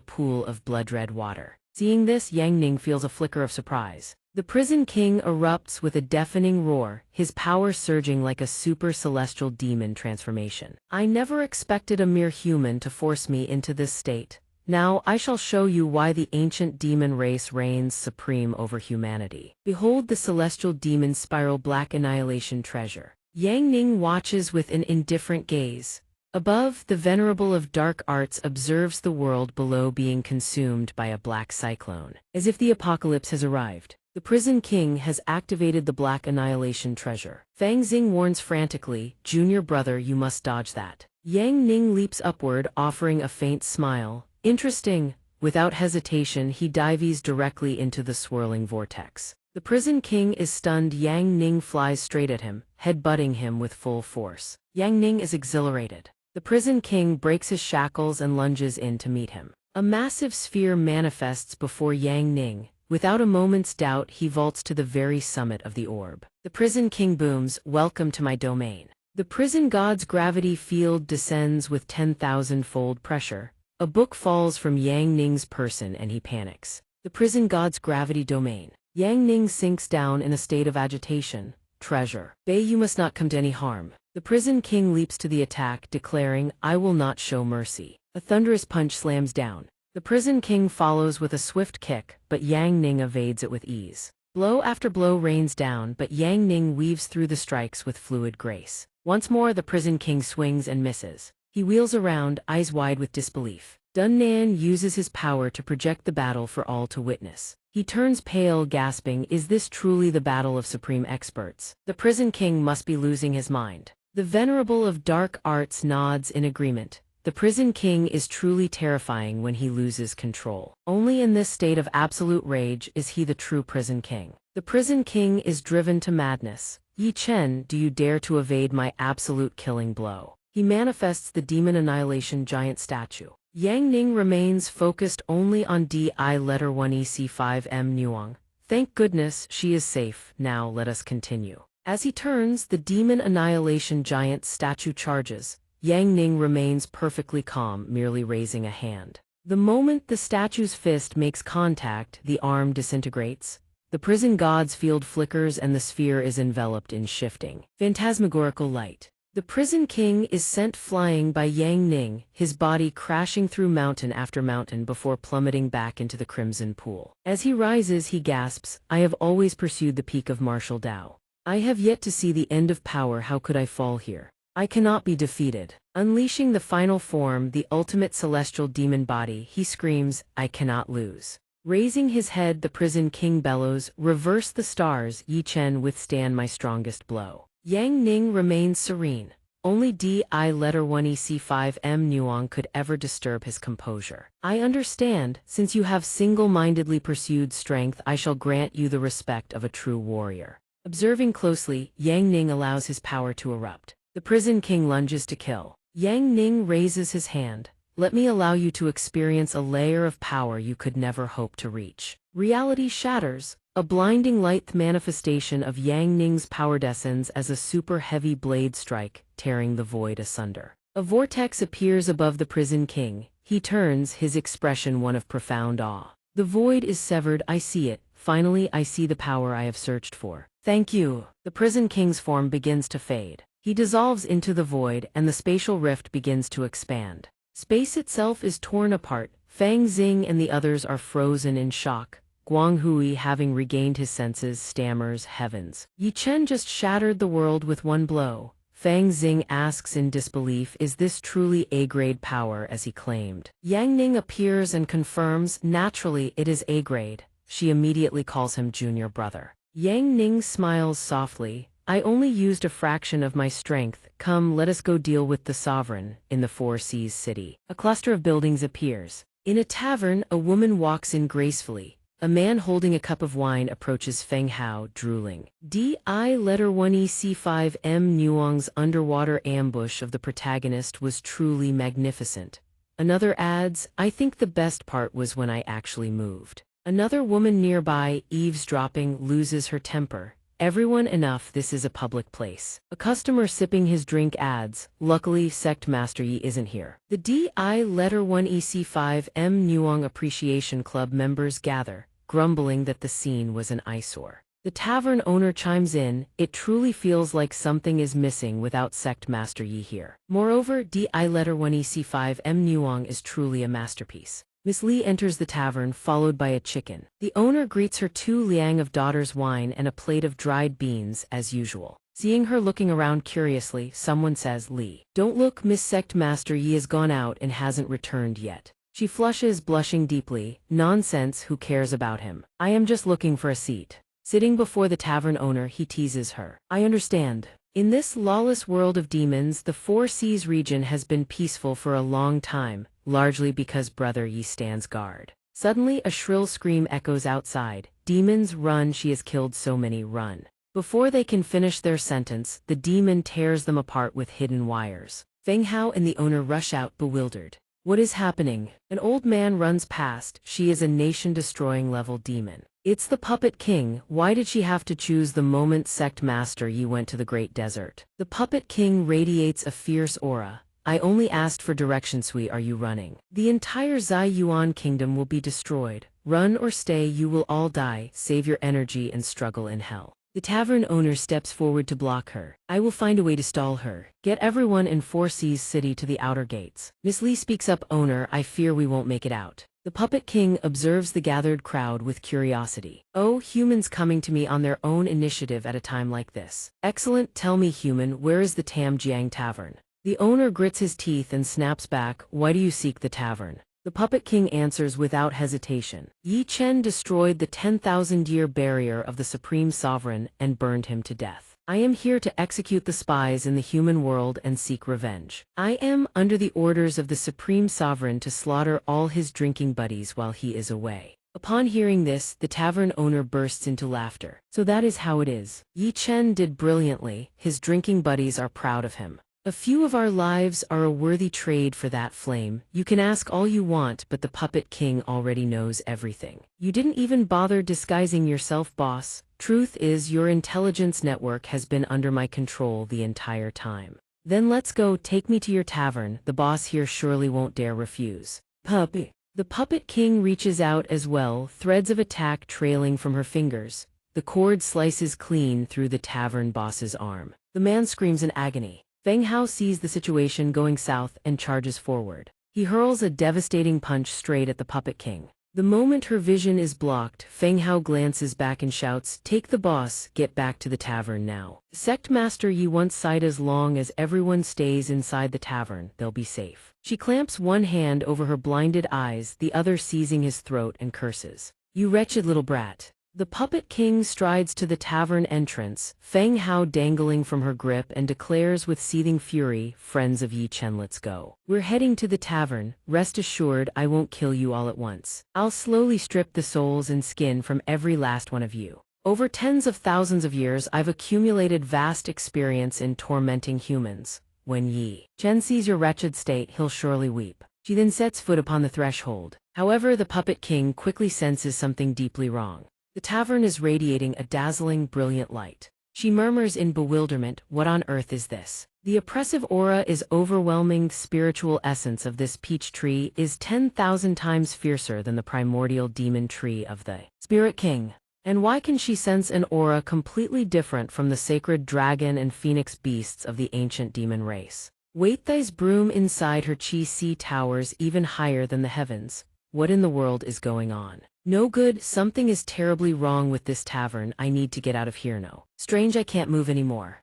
pool of blood-red water. Seeing this, Yang Ning feels a flicker of surprise. The prison king erupts with a deafening roar, his power surging like a super-celestial demon transformation. I never expected a mere human to force me into this state. Now I shall show you why the ancient demon race reigns supreme over humanity. Behold the celestial demon spiral black annihilation treasure. Yang Ning watches with an indifferent gaze. Above, the venerable of dark arts observes the world below being consumed by a black cyclone. As if the apocalypse has arrived. The prison king has activated the black annihilation treasure. Fang Xing warns frantically, junior brother, you must dodge that. Yang Ning leaps upward, offering a faint smile. Interesting. Without hesitation, he dives directly into the swirling vortex. The prison king is stunned. Yang Ning flies straight at him, head-butting him with full force. Yang Ning is exhilarated. The prison king breaks his shackles and lunges in to meet him. A massive sphere manifests before Yang Ning. Without a moment's doubt, he vaults to the very summit of the orb. The prison king booms, welcome to my domain. The prison god's gravity field descends with 10,000-fold pressure. A book falls from Yang Ning's person and he panics. The prison god's gravity domain. Yang Ning sinks down in a state of agitation. Treasure. Bei, you must not come to any harm. The prison king leaps to the attack, declaring, I will not show mercy. A thunderous punch slams down. The prison king follows with a swift kick, but Yang Ning evades it with ease. Blow after blow rains down, but Yang Ning weaves through the strikes with fluid grace. Once more the prison king swings and misses. He wheels around, eyes wide with disbelief. Dun Nan uses his power to project the battle for all to witness. He turns pale, gasping, is this truly the battle of supreme experts? The prison king must be losing his mind. The venerable of dark arts nods in agreement. The prison king is truly terrifying when he loses control. Only in this state of absolute rage is he the true prison king. The prison king is driven to madness. Yi Chen, do you dare to evade my absolute killing blow? He manifests the demon annihilation giant statue. Yang Ning remains focused only on DI1EC5M Nuang. Thank goodness she is safe. Now let us continue. As he turns, the demon annihilation giant statue charges. Yang Ning remains perfectly calm, merely raising a hand. The moment the statue's fist makes contact, the arm disintegrates. The prison god's field flickers and the sphere is enveloped in shifting, phantasmagorical light. The prison king is sent flying by Yang Ning, his body crashing through mountain after mountain before plummeting back into the crimson pool. As he rises, he gasps, I have always pursued the peak of martial Tao. I have yet to see the end of power. How could I fall here? I cannot be defeated. Unleashing the final form, the ultimate celestial demon body, he screams, I cannot lose. Raising his head, the prison king bellows, reverse the stars, Yi Chen, withstand my strongest blow. Yang Ning remains serene. Only DI1EC5M Nuang could ever disturb his composure. I understand, since you have single-mindedly pursued strength, I shall grant you the respect of a true warrior. Observing closely, Yang Ning allows his power to erupt. The prison king lunges to kill. Yang Ning raises his hand. Let me allow you to experience a layer of power you could never hope to reach. Reality shatters. A blinding light manifestation of Yang Ning's power descends as a super heavy blade strike, tearing the void asunder. A vortex appears above the prison king. He turns, his expression one of profound awe. The void is severed, I see it, finally I see the power I have searched for. Thank you. The prison king's form begins to fade. He dissolves into the void and the spatial rift begins to expand. Space itself is torn apart. Fang Xing and the others are frozen in shock. Guang Hui, having regained his senses, stammers, "Heavens. Yi Chen just shattered the world with one blow." Fang Xing asks in disbelief, is this truly A-grade power as he claimed? Yang Ning appears and confirms, naturally it is A-grade. She immediately calls him junior brother. Yang Ning smiles softly. I only used a fraction of my strength. Come, let us go deal with the sovereign. In the Four Seas city, a cluster of buildings appears. In a tavern, a woman walks in gracefully. A man holding a cup of wine approaches Feng Hao, drooling. D.I.1EC5M Nuong's underwater ambush of the protagonist was truly magnificent. Another adds, I think the best part was when I actually moved. Another woman nearby, eavesdropping, loses her temper. Everyone enough, this is a public place. A customer sipping his drink adds, luckily Sect Master Yi isn't here. The DI1EC5M Nuong Appreciation Club members gather, grumbling that the scene was an eyesore. The tavern owner chimes in, it truly feels like something is missing without Sect Master Yi here. Moreover, DI1EC5M Nuong is truly a masterpiece. Miss Li enters the tavern, followed by a chicken. The owner greets her 2 liang of daughter's wine and a plate of dried beans, as usual. Seeing her looking around curiously, someone says, Li, don't look, Miss Sect Master Yi has gone out and hasn't returned yet. She flushes, blushing deeply. Nonsense, who cares about him? I am just looking for a seat. Sitting before the tavern owner, he teases her. I understand. In this lawless world of demons, the Four Seas region has been peaceful for a long time, largely because Brother Yi stands guard. Suddenly, a shrill scream echoes outside. Demons, run, she has killed so many, run. Before they can finish their sentence, the demon tears them apart with hidden wires. Feng Hao and the owner rush out, bewildered. What is happening? An old man runs past. She is a nation-destroying level demon. It's the Puppet King. Why did she have to choose the moment Sect Master Yi went to the Great Desert? The Puppet King radiates a fierce aura. I only asked for direction, Sui, are you running? The entire Zai Yuan kingdom will be destroyed. Run or stay, you will all die. Save your energy and struggle in hell. The tavern owner steps forward to block her. I will find a way to stall her. Get everyone in Four Seas City to the outer gates. Miss Li speaks up, owner, I fear we won't make it out. The Puppet King observes the gathered crowd with curiosity. Oh, humans coming to me on their own initiative at a time like this. Excellent, tell me, human, where is the Tamjiang Tavern? The owner grits his teeth and snaps back, why do you seek the tavern? The Puppet King answers without hesitation. Yi Chen destroyed the 10,000-year barrier of the Supreme Sovereign and burned him to death. I am here to execute the spies in the human world and seek revenge. I am under the orders of the Supreme Sovereign to slaughter all his drinking buddies while he is away. Upon hearing this, the tavern owner bursts into laughter. So that is how it is. Yi Chen did brilliantly. His drinking buddies are proud of him. A few of our lives are a worthy trade for that flame. You can ask all you want, but the Puppet King already knows everything. You didn't even bother disguising yourself, boss. Truth is, your intelligence network has been under my control the entire time. Then let's go, take me to your tavern. The boss here surely won't dare refuse. Puppy. The Puppet King reaches out as well, threads of attack trailing from her fingers. The cord slices clean through the tavern boss's arm. The man screams in agony. Feng Hao sees the situation going south and charges forward. He hurls a devastating punch straight at the Puppet King. The moment her vision is blocked, Feng Hao glances back and shouts, take the boss, get back to the tavern now. Sect Master Yi once sighed, as long as everyone stays inside the tavern, they'll be safe. She clamps one hand over her blinded eyes, the other seizing his throat, and curses. You wretched little brat. The Puppet King strides to the tavern entrance, Feng Hao dangling from her grip, and declares with seething fury, friends of Yi Chen, let's go. We're heading to the tavern. Rest assured, I won't kill you all at once. I'll slowly strip the souls and skin from every last one of you. Over tens of thousands of years, I've accumulated vast experience in tormenting humans. When Yi Chen sees your wretched state, he'll surely weep. She then sets foot upon the threshold. However, the Puppet King quickly senses something deeply wrong. The tavern is radiating a dazzling, brilliant light. She murmurs in bewilderment, what on earth is this? The oppressive aura is overwhelming. The spiritual essence of this peach tree is 10,000 times fiercer than the primordial demon tree of the Spirit King. And why can she sense an aura completely different from the sacred dragon and phoenix beasts of the ancient demon race? Weitai's broom inside her chi towers even higher than the heavens. What in the world is going on? No good, something is terribly wrong with this tavern. I need to get out of here now. Strange, I can't move anymore.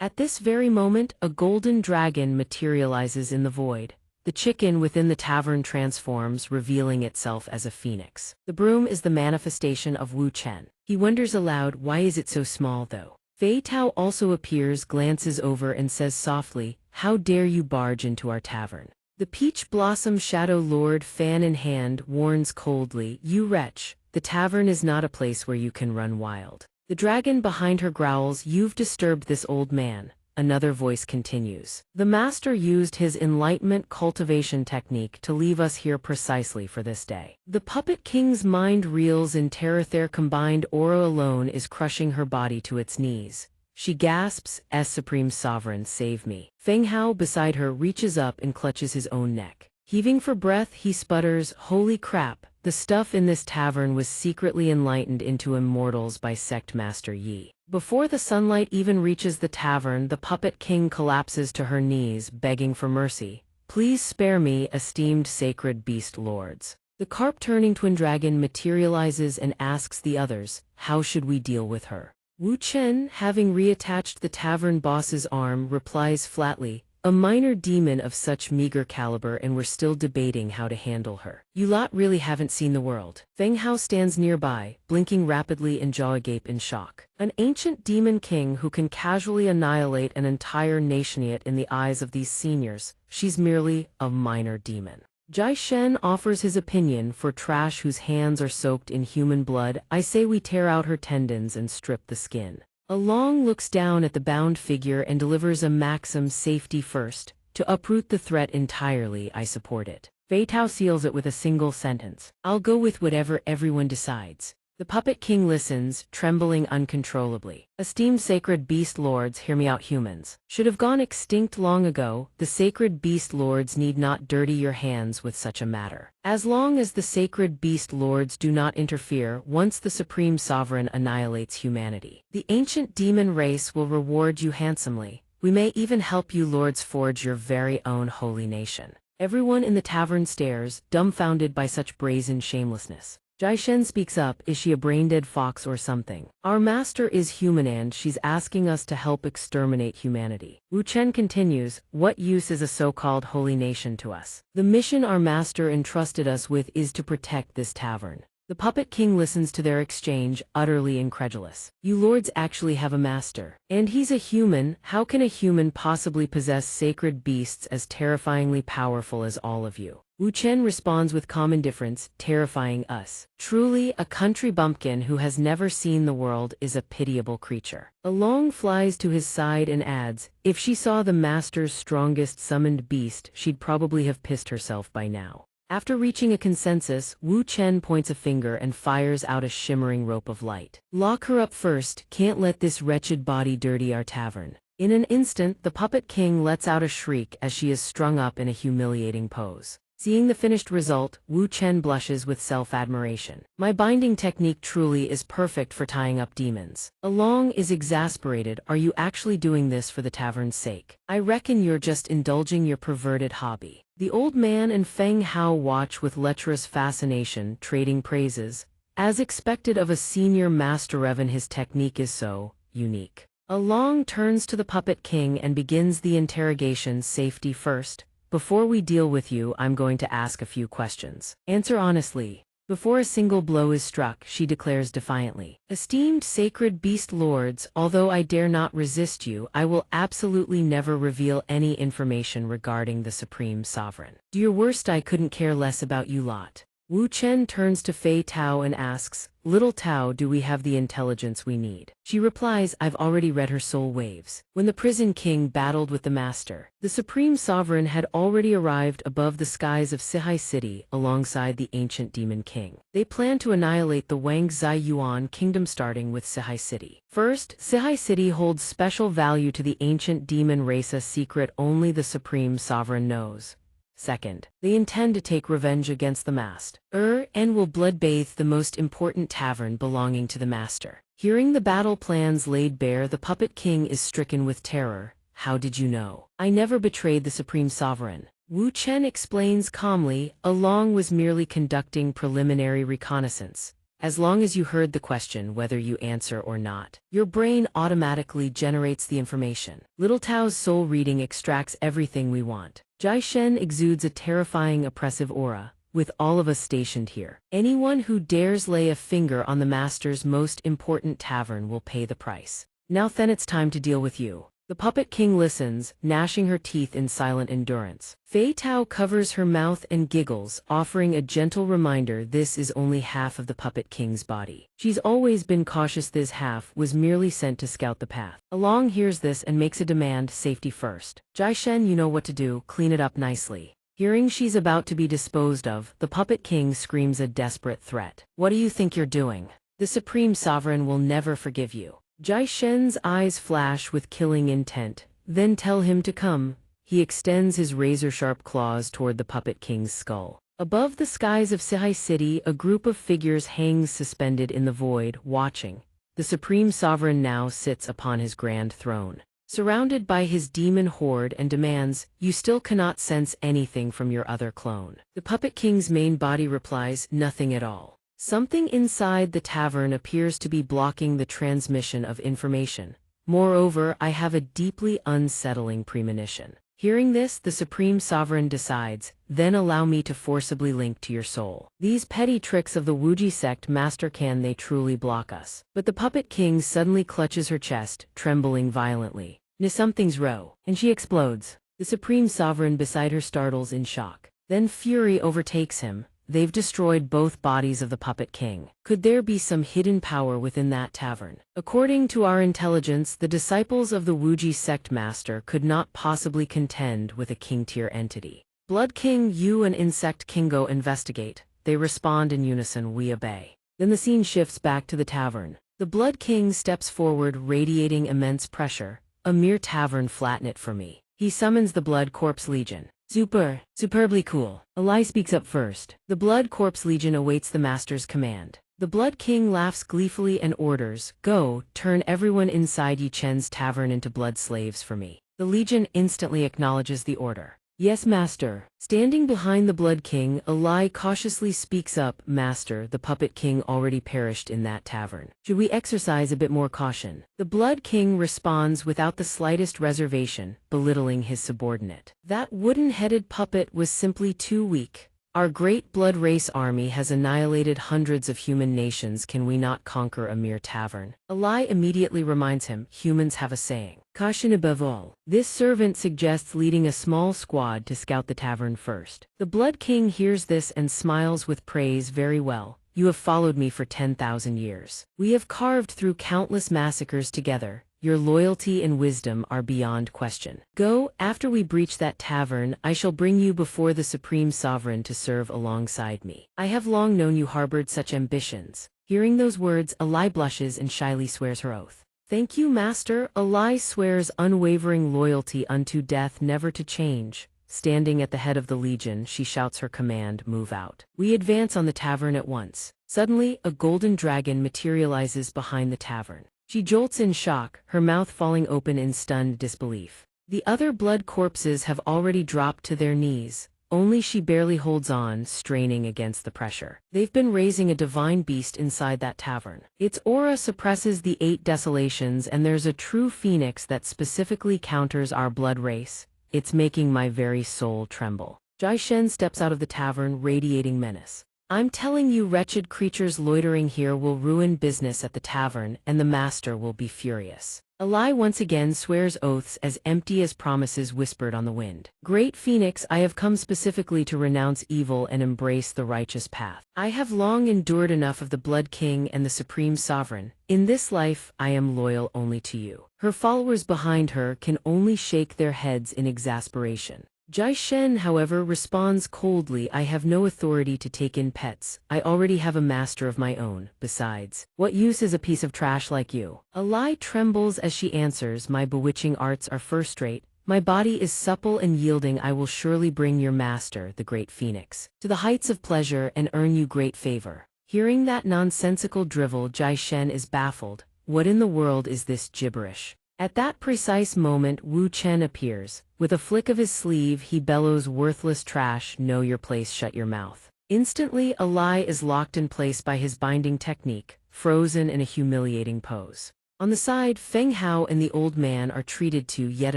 At this very moment, a golden dragon materializes in the void. The chicken within the tavern transforms, revealing itself as a phoenix. The broom is the manifestation of Wu Chen. He wonders aloud, why is it so small though? Fei Tao also appears, glances over and says softly, how dare you barge into our tavern? The Peach Blossom Shadow Lord, fan in hand, warns coldly, you wretch, the tavern is not a place where you can run wild. The dragon behind her growls, you've disturbed this old man. Another voice continues. The master used his enlightenment cultivation technique to leave us here precisely for this day. The Puppet King's mind reels in terror. Their combined aura alone is crushing her body to its knees. She gasps, as Supreme Sovereign, save me. Feng Hao beside her reaches up and clutches his own neck. Heaving for breath, he sputters, holy crap, the stuff in this tavern was secretly enlightened into immortals by Sect Master Yi. Before the sunlight even reaches the tavern, the Puppet King collapses to her knees, begging for mercy. Please spare me, esteemed sacred beast lords. The carp-turning twin dragon materializes and asks the others, how should we deal with her? Wu Chen, having reattached the tavern boss's arm, replies flatly, a minor demon of such meager caliber, and we're still debating how to handle her. You lot really haven't seen the world. Feng Hao stands nearby, blinking rapidly and jaw agape in shock. An ancient demon king who can casually annihilate an entire nationate in the eyes of these seniors. She's merely a minor demon. Jai Shen offers his opinion for trash whose hands are soaked in human blood. I say we tear out her tendons and strip the skin. Along looks down at the bound figure and delivers a maxim, safety first. To uproot the threat entirely, I support it. Fei Tao seals it with a single sentence. I'll go with whatever everyone decides. The Puppet King listens, trembling uncontrollably. Esteemed sacred beast lords, hear me out. Humans should have gone extinct long ago. The sacred beast lords need not dirty your hands with such a matter. As long as the sacred beast lords do not interfere, once the Supreme Sovereign annihilates humanity, the ancient demon race will reward you handsomely. We may even help you lords forge your very own holy nation. Everyone in the tavern stares, dumbfounded by such brazen shamelessness. Jai Shen speaks up, is she a brain-dead fox or something? Our master is human and she's asking us to help exterminate humanity. Wu Chen continues, what use is a so-called holy nation to us? The mission our master entrusted us with is to protect this tavern. The Puppet King listens to their exchange, utterly incredulous. You lords actually have a master. And he's a human. How can a human possibly possess sacred beasts as terrifyingly powerful as all of you? Wu Chen responds with calm indifference, terrifying us. Truly, a country bumpkin who has never seen the world is a pitiable creature. Along flies to his side and adds, if she saw the master's strongest summoned beast, she'd probably have pissed herself by now. After reaching a consensus, Wu Chen points a finger and fires out a shimmering rope of light. Lock her up first, can't let this wretched body dirty our tavern. In an instant, the Puppet King lets out a shriek as she is strung up in a humiliating pose. Seeing the finished result, Wu Chen blushes with self-admiration. My binding technique truly is perfect for tying up demons. Along is exasperated, are you actually doing this for the tavern's sake? I reckon you're just indulging your perverted hobby. The old man and Feng Hao watch with lecherous fascination, trading praises. As expected of a senior master Revan, his technique is so unique. Along turns to the Puppet King and begins the interrogation, safety first. Before we deal with you, I'm going to ask a few questions. Answer honestly. Before a single blow is struck, she declares defiantly. Esteemed sacred beast lords, although I dare not resist you, I will absolutely never reveal any information regarding the Supreme Sovereign. Do your worst, I couldn't care less about you lot. Wu Chen turns to Fei Tao and asks, Little Tao, do we have the intelligence we need? She replies, I've already read her soul waves. When the prison king battled with the master, the Supreme Sovereign had already arrived above the skies of Sihai City alongside the ancient demon king. They plan to annihilate the Wang Zai Yuan kingdom starting with Sihai City. First, Sihai City holds special value to the ancient demon race, a secret only the Supreme Sovereign knows. Second, they intend to take revenge against the master, and will blood-bathe the most important tavern belonging to the master. Hearing the battle plans laid bare, the puppet king is stricken with terror. How did you know? I never betrayed the supreme sovereign. Wu Chen explains calmly, Along was merely conducting preliminary reconnaissance. As long as you heard the question whether you answer or not, your brain automatically generates the information. Little Tao's soul reading extracts everything we want. Jai Shen exudes a terrifying oppressive aura, with all of us stationed here. Anyone who dares lay a finger on the master's most important tavern will pay the price. Now then it's time to deal with you. The puppet king listens, gnashing her teeth in silent endurance. Fei Tao covers her mouth and giggles, offering a gentle reminder this is only half of the puppet king's body. She's always been cautious, this half was merely sent to scout the path. Along hears this and makes a demand, safety first. Jai Shen, you know what to do, clean it up nicely. Hearing she's about to be disposed of, the puppet king screams a desperate threat. What do you think you're doing? The supreme sovereign will never forgive you. Jai Shen's eyes flash with killing intent. Then tell him to come. He extends his razor-sharp claws toward the puppet king's skull. Above the skies of Sihai City, a group of figures hangs suspended in the void, watching. The supreme sovereign now sits upon his grand throne, surrounded by his demon horde, and demands, you still cannot sense anything from your other clone. The puppet king's main body replies, nothing at all. Something inside the tavern appears to be blocking the transmission of information. Moreover, I have a deeply unsettling premonition. Hearing this, the supreme sovereign decides, then allow me to forcibly link to your soul. These petty tricks of the Wuji sect master, can they truly block us? But the puppet king suddenly clutches her chest, trembling violently. Something's wrong, and she explodes. The supreme sovereign beside her startles in shock. Then fury overtakes him. They've destroyed both bodies of the puppet king. Could there be some hidden power within that tavern? According to our intelligence, the disciples of the Wuji sect master could not possibly contend with a king-tier entity. Blood King, you and Insect King go investigate. They respond in unison, we obey. Then the scene shifts back to the tavern. The Blood King steps forward, radiating immense pressure. A mere tavern, flatten it for me. He summons the Blood Corpse Legion. Superbly cool. Alai speaks up first. The Blood Corpse Legion awaits the master's command. The Blood King laughs gleefully and orders, go, turn everyone inside Yi Chen's tavern into blood slaves for me. The Legion instantly acknowledges the order. Yes, master. Standing behind the Blood King, Alai cautiously speaks up, master, the puppet king already perished in that tavern. Should we exercise a bit more caution? The Blood King responds without the slightest reservation, belittling his subordinate. That wooden-headed puppet was simply too weak. Our great blood race army has annihilated hundreds of human nations. Can we not conquer a mere tavern? Alai immediately reminds him, humans have a saying. Caution above all. This servant suggests leading a small squad to scout the tavern first. The Blood King hears this and smiles with praise. Very well. You have followed me for 10,000 years. We have carved through countless massacres together. Your loyalty and wisdom are beyond question. Go, after we breach that tavern, I shall bring you before the Supreme Sovereign to serve alongside me. I have long known you harbored such ambitions. Hearing those words, Alai blushes and shyly swears her oath. Thank you, master. Alai swears unwavering loyalty unto death, never to change. Standing at the head of the legion, she shouts her command, move out. We advance on the tavern at once. Suddenly, a golden dragon materializes behind the tavern. She jolts in shock, her mouth falling open in stunned disbelief. The other blood corpses have already dropped to their knees. Only she barely holds on, straining against the pressure. They've been raising a divine beast inside that tavern. Its aura suppresses the 8 desolations, and there's a true phoenix that specifically counters our blood race. It's making my very soul tremble. Jai Shen steps out of the tavern, radiating menace. I'm telling you, wretched creatures loitering here will ruin business at the tavern, and the master will be furious. Alai once again swears oaths as empty as promises whispered on the wind. Great Phoenix, I have come specifically to renounce evil and embrace the righteous path. I have long endured enough of the Blood King and the Supreme Sovereign. In this life, I am loyal only to you. Her followers behind her can only shake their heads in exasperation. Jai Shen, however, responds coldly, I have no authority to take in pets. I already have a master of my own. Besides, what use is a piece of trash like you? Alai trembles as she answers, my bewitching arts are first-rate. My body is supple and yielding. I will surely bring your master, the great phoenix, to the heights of pleasure and earn you great favor. Hearing that nonsensical drivel, Jai Shen is baffled. What in the world is this gibberish? At that precise moment, Wu Chen appears. With a flick of his sleeve, he bellows, "Worthless trash, know your place, shut your mouth." Instantly, a lie is locked in place by his binding technique, frozen in a humiliating pose. On the side, Feng Hao and the old man are treated to yet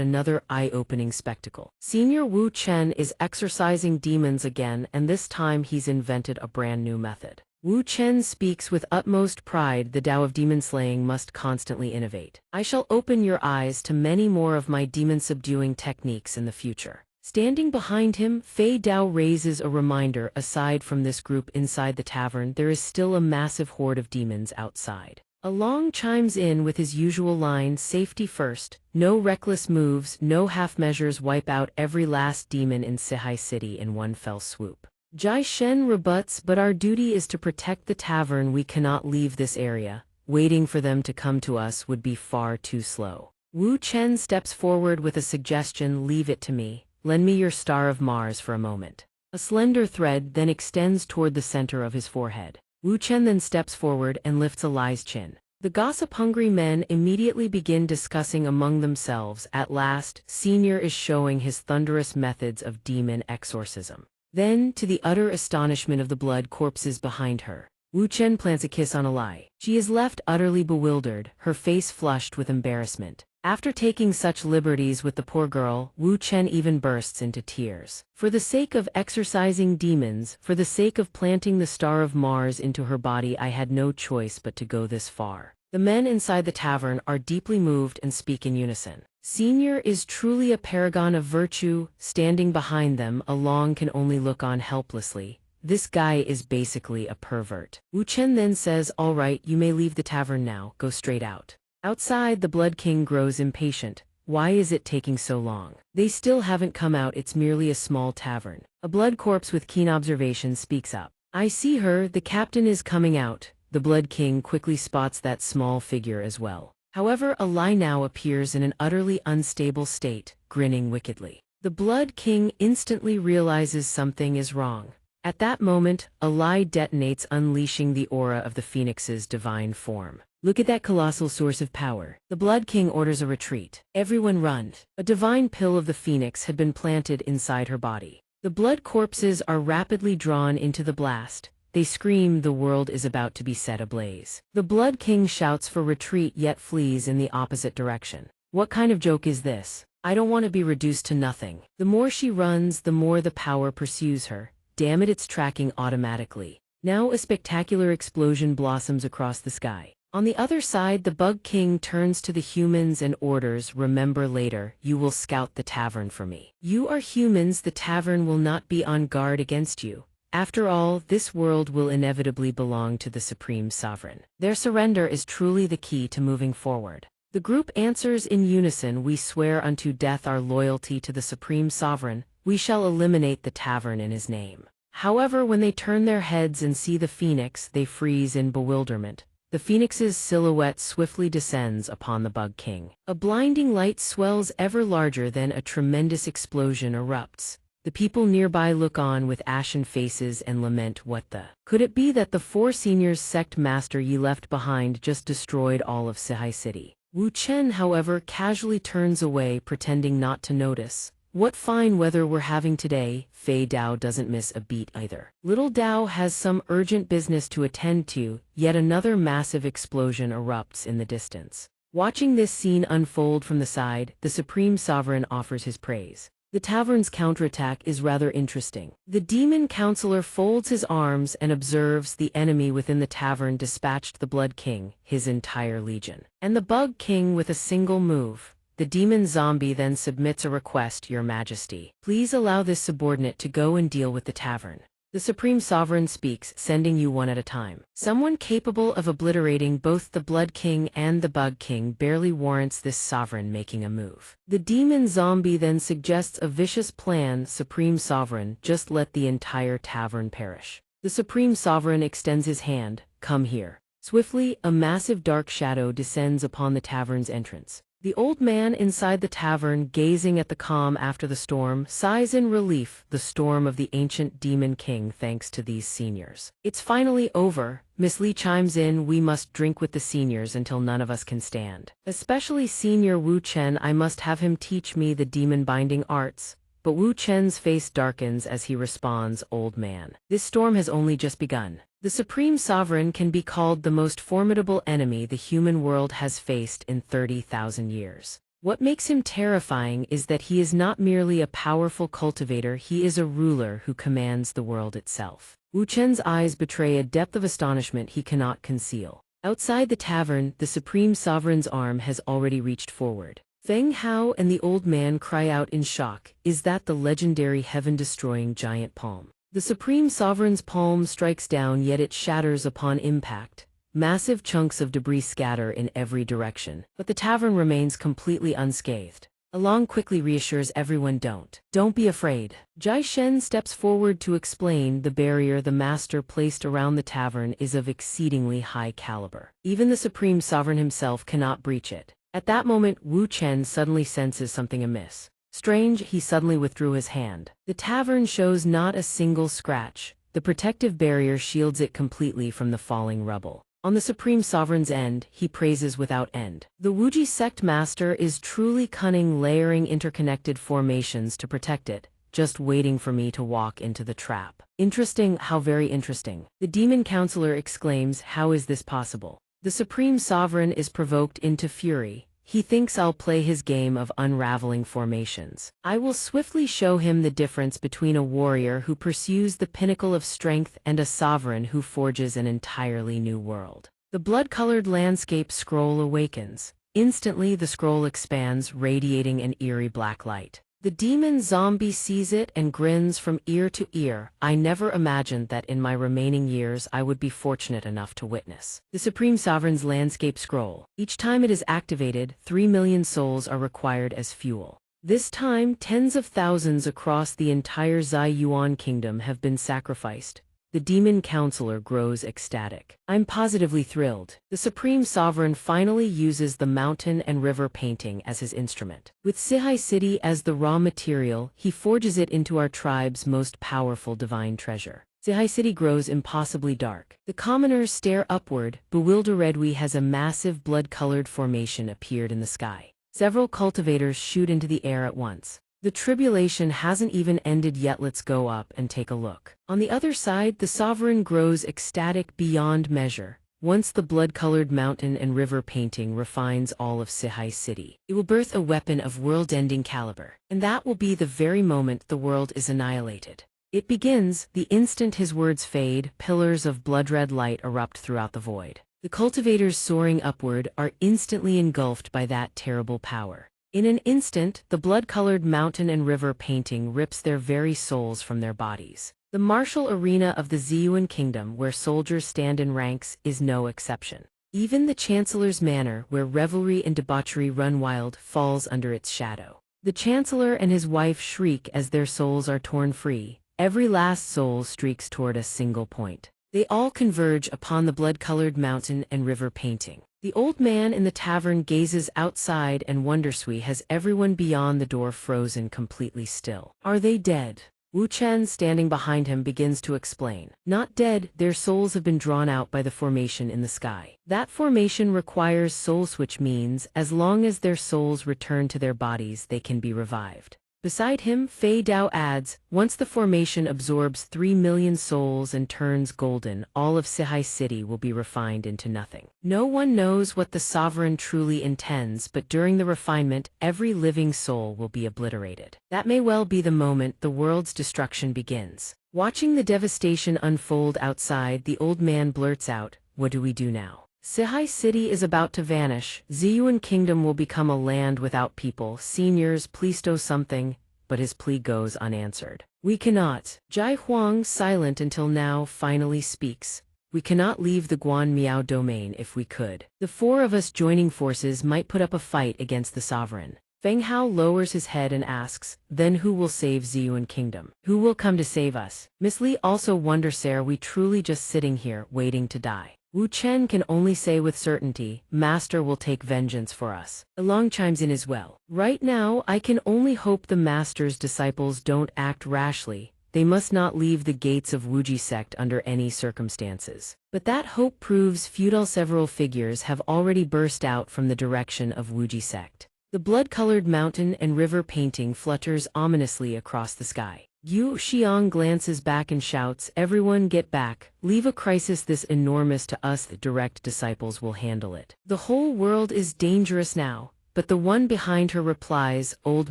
another eye-opening spectacle. Senior Wu Chen is exorcising demons again, and this time he's invented a brand new method. Wu Chen speaks with utmost pride, "The Tao of demon slaying must constantly innovate. I shall open your eyes to many more of my demon-subduing techniques in the future." Standing behind him, Fei Dao raises a reminder. Aside from this group inside the tavern, there is still a massive horde of demons outside. Along chimes in with his usual line, "Safety first, no reckless moves, no half measures, wipe out every last demon in Sihai City in one fell swoop." Jai Shen rebuts, "But our duty is to protect the tavern. We cannot leave this area. Waiting for them to come to us would be far too slow." Wu Chen steps forward with a suggestion, "Leave it to me. Lend me your star of Mars for a moment." A slender thread then extends toward the center of his forehead. Wu Chen then steps forward and lifts a lie's chin. The gossip-hungry men immediately begin discussing among themselves. At last, Senior is showing his thunderous methods of demon exorcism. Then, to the utter astonishment of the blood corpses behind her, Wu Chen plants a kiss on a lie. She is left utterly bewildered, her face flushed with embarrassment. After taking such liberties with the poor girl, Wu Chen even bursts into tears. For the sake of exorcising demons, for the sake of planting the star of Mars into her body, I had no choice but to go this far. The men inside the tavern are deeply moved and speak in unison. Senior is truly a paragon of virtue. Standing behind them, Along can only look on helplessly. This guy is basically a pervert. Wu Chen then says, "All right, you may leave the tavern now, go straight out." Outside, the Blood King grows impatient. Why is it taking so long? They still haven't come out. It's merely a small tavern. A blood corpse with keen observation speaks up. "I see her, the captain is coming out." The Blood King quickly spots that small figure as well. However, a lie now appears in an utterly unstable state, grinning wickedly. The Blood King instantly realizes something is wrong. At that moment, a lie detonates, unleashing the aura of the Phoenix's divine form. "Look at that colossal source of power." The Blood King orders a retreat. "Everyone run." A divine pill of the Phoenix had been planted inside her body. The blood corpses are rapidly drawn into the blast. They scream, the world is about to be set ablaze. The Blood King shouts for retreat yet flees in the opposite direction. What kind of joke is this? I don't want to be reduced to nothing. The more she runs, the more the power pursues her. Damn it, it's tracking automatically. Now a spectacular explosion blossoms across the sky. On the other side, the Bug King turns to the humans and orders, "Remember later, you will scout the tavern for me. You are humans, the tavern will not be on guard against you. After all, this world will inevitably belong to the Supreme Sovereign." Their surrender is truly the key to moving forward. The group answers in unison, "We swear unto death our loyalty to the Supreme Sovereign. We shall eliminate the tavern in his name." However, when they turn their heads and see the Phoenix, they freeze in bewilderment. The Phoenix's silhouette swiftly descends upon the Bug King. A blinding light swells ever larger, then a tremendous explosion erupts. The people nearby look on with ashen faces and lament, "What the?" Could it be that the 4 seniors Sect master ye left behind just destroyed all of Sihai City? Wu Chen, however, casually turns away, pretending not to notice. "What fine weather we're having today." Fei Dao doesn't miss a beat either. Little Dao has some urgent business to attend to. Yet another massive explosion erupts in the distance. Watching this scene unfold from the side, the Supreme Sovereign offers his praise. The tavern's counterattack is rather interesting. The demon counselor folds his arms and observes, "The enemy within the tavern dispatched the Blood King, his entire legion. And the Bug King with a single move." The demon zombie then submits a request, "Your Majesty, please allow this subordinate to go and deal with the tavern." The Supreme Sovereign speaks, "Sending you one at a time." Someone capable of obliterating both the Blood King and the Bug King barely warrants this sovereign making a move. The demon zombie then suggests a vicious plan, "Supreme Sovereign, just let the entire tavern perish." The Supreme Sovereign extends his hand, "Come here." Swiftly, a massive dark shadow descends upon the tavern's entrance. The old man inside the tavern, gazing at the calm after the storm, sighs in relief. The storm of the ancient demon king, thanks to these seniors. It's finally over. Miss Lee chimes in, we must drink with the seniors until none of us can stand. Especially Senior Wu Chen, I must have him teach me the demon binding arts. But Wu Chen's face darkens as he responds, old man. This storm has only just begun. The Supreme Sovereign can be called the most formidable enemy the human world has faced in 30,000 years. What makes him terrifying is that he is not merely a powerful cultivator, he is a ruler who commands the world itself. Wu Chen's eyes betray a depth of astonishment he cannot conceal. Outside the tavern, the Supreme Sovereign's arm has already reached forward. Feng Hao and the old man cry out in shock, is that the legendary heaven-destroying giant palm? The Supreme Sovereign's palm strikes down, yet it shatters upon impact. Massive chunks of debris scatter in every direction, but the tavern remains completely unscathed. Along quickly reassures everyone, don't be afraid. Jai Shen steps forward to explain the barrier the master placed around the tavern is of exceedingly high caliber. Even the Supreme Sovereign himself cannot breach it. At that moment, Wu Chen suddenly senses something amiss. Strange, he suddenly withdrew his hand. The tavern shows not a single scratch. The protective barrier shields it completely from the falling rubble. On the Supreme Sovereign's end, he praises without end. The Wuji Sect Master is truly cunning, layering interconnected formations to protect it, just waiting for me to walk into the trap. Interesting, how very interesting. The Demon Counselor exclaims, how is this possible? The Supreme Sovereign is provoked into fury. He thinks I'll play his game of unraveling formations. I will swiftly show him the difference between a warrior who pursues the pinnacle of strength and a sovereign who forges an entirely new world. The blood-colored landscape scroll awakens. Instantly the scroll expands, radiating an eerie black light. The demon zombie sees it and grins from ear to ear. I never imagined that in my remaining years I would be fortunate enough to witness the Supreme Sovereign's landscape scroll. Each time it is activated, 3 million souls are required as fuel. This time, tens of thousands across the entire Zai Yuan kingdom have been sacrificed. The Demon Counselor grows ecstatic. I'm positively thrilled. The Supreme Sovereign finally uses the mountain and river painting as his instrument. With Sihai City as the raw material, he forges it into our tribe's most powerful divine treasure. Sihai City grows impossibly dark. The commoners stare upward, bewildered. Has a massive blood-colored formation appeared in the sky. Several cultivators shoot into the air at once. The tribulation hasn't even ended yet, let's go up and take a look. On the other side, the sovereign grows ecstatic beyond measure. Once the blood-colored mountain and river painting refines all of Sihai City, it will birth a weapon of world-ending caliber. And that will be the very moment the world is annihilated. It begins, the instant his words fade, pillars of blood-red light erupt throughout the void. The cultivators soaring upward are instantly engulfed by that terrible power. In an instant, the blood-colored mountain and river painting rips their very souls from their bodies. The martial arena of the Ziyuan kingdom, where soldiers stand in ranks, is no exception. Even the Chancellor's manor, where revelry and debauchery run wild, falls under its shadow. The Chancellor and his wife shriek as their souls are torn free. Every last soul streaks toward a single point. They all converge upon the blood-colored mountain and river painting. The old man in the tavern gazes outside and wondersweet has everyone beyond the door frozen completely still. Are they dead? Wu Chen, standing behind him, begins to explain. Not dead, their souls have been drawn out by the formation in the sky. That formation requires souls, which means as long as their souls return to their bodies, they can be revived. Beside him, Fei Dao adds, once the formation absorbs 3 million souls and turns golden, all of Sihai City will be refined into nothing. No one knows what the sovereign truly intends, but during the refinement, every living soul will be obliterated. That may well be the moment the world's destruction begins. Watching the devastation unfold outside, the old man blurts out, what do we do now? Sihai City is about to vanish. Ziyuan Kingdom will become a land without people. Seniors, please do something. But his plea goes unanswered. We cannot. Jai Huang, silent until now, finally speaks. We cannot leave the Guan Miao domain if we could. The 4 of us joining forces might put up a fight against the sovereign. Feng Hao lowers his head and asks, then who will save Ziyuan Kingdom? Who will come to save us? Miss Li also wonders, are we truly just sitting here, waiting to die? Wu Chen can only say with certainty, Master will take vengeance for us. Along chimes in as well. Right now, I can only hope the Master's disciples don't act rashly. They must not leave the gates of Wuji Sect under any circumstances. But that hope proves futile. Several figures have already burst out from the direction of Wuji Sect. The blood-colored mountain and river painting flutters ominously across the sky. Yu Xiang glances back and shouts, everyone get back, leave a crisis this enormous to us, the direct disciples will handle it. The whole world is dangerous now, but the one behind her replies, old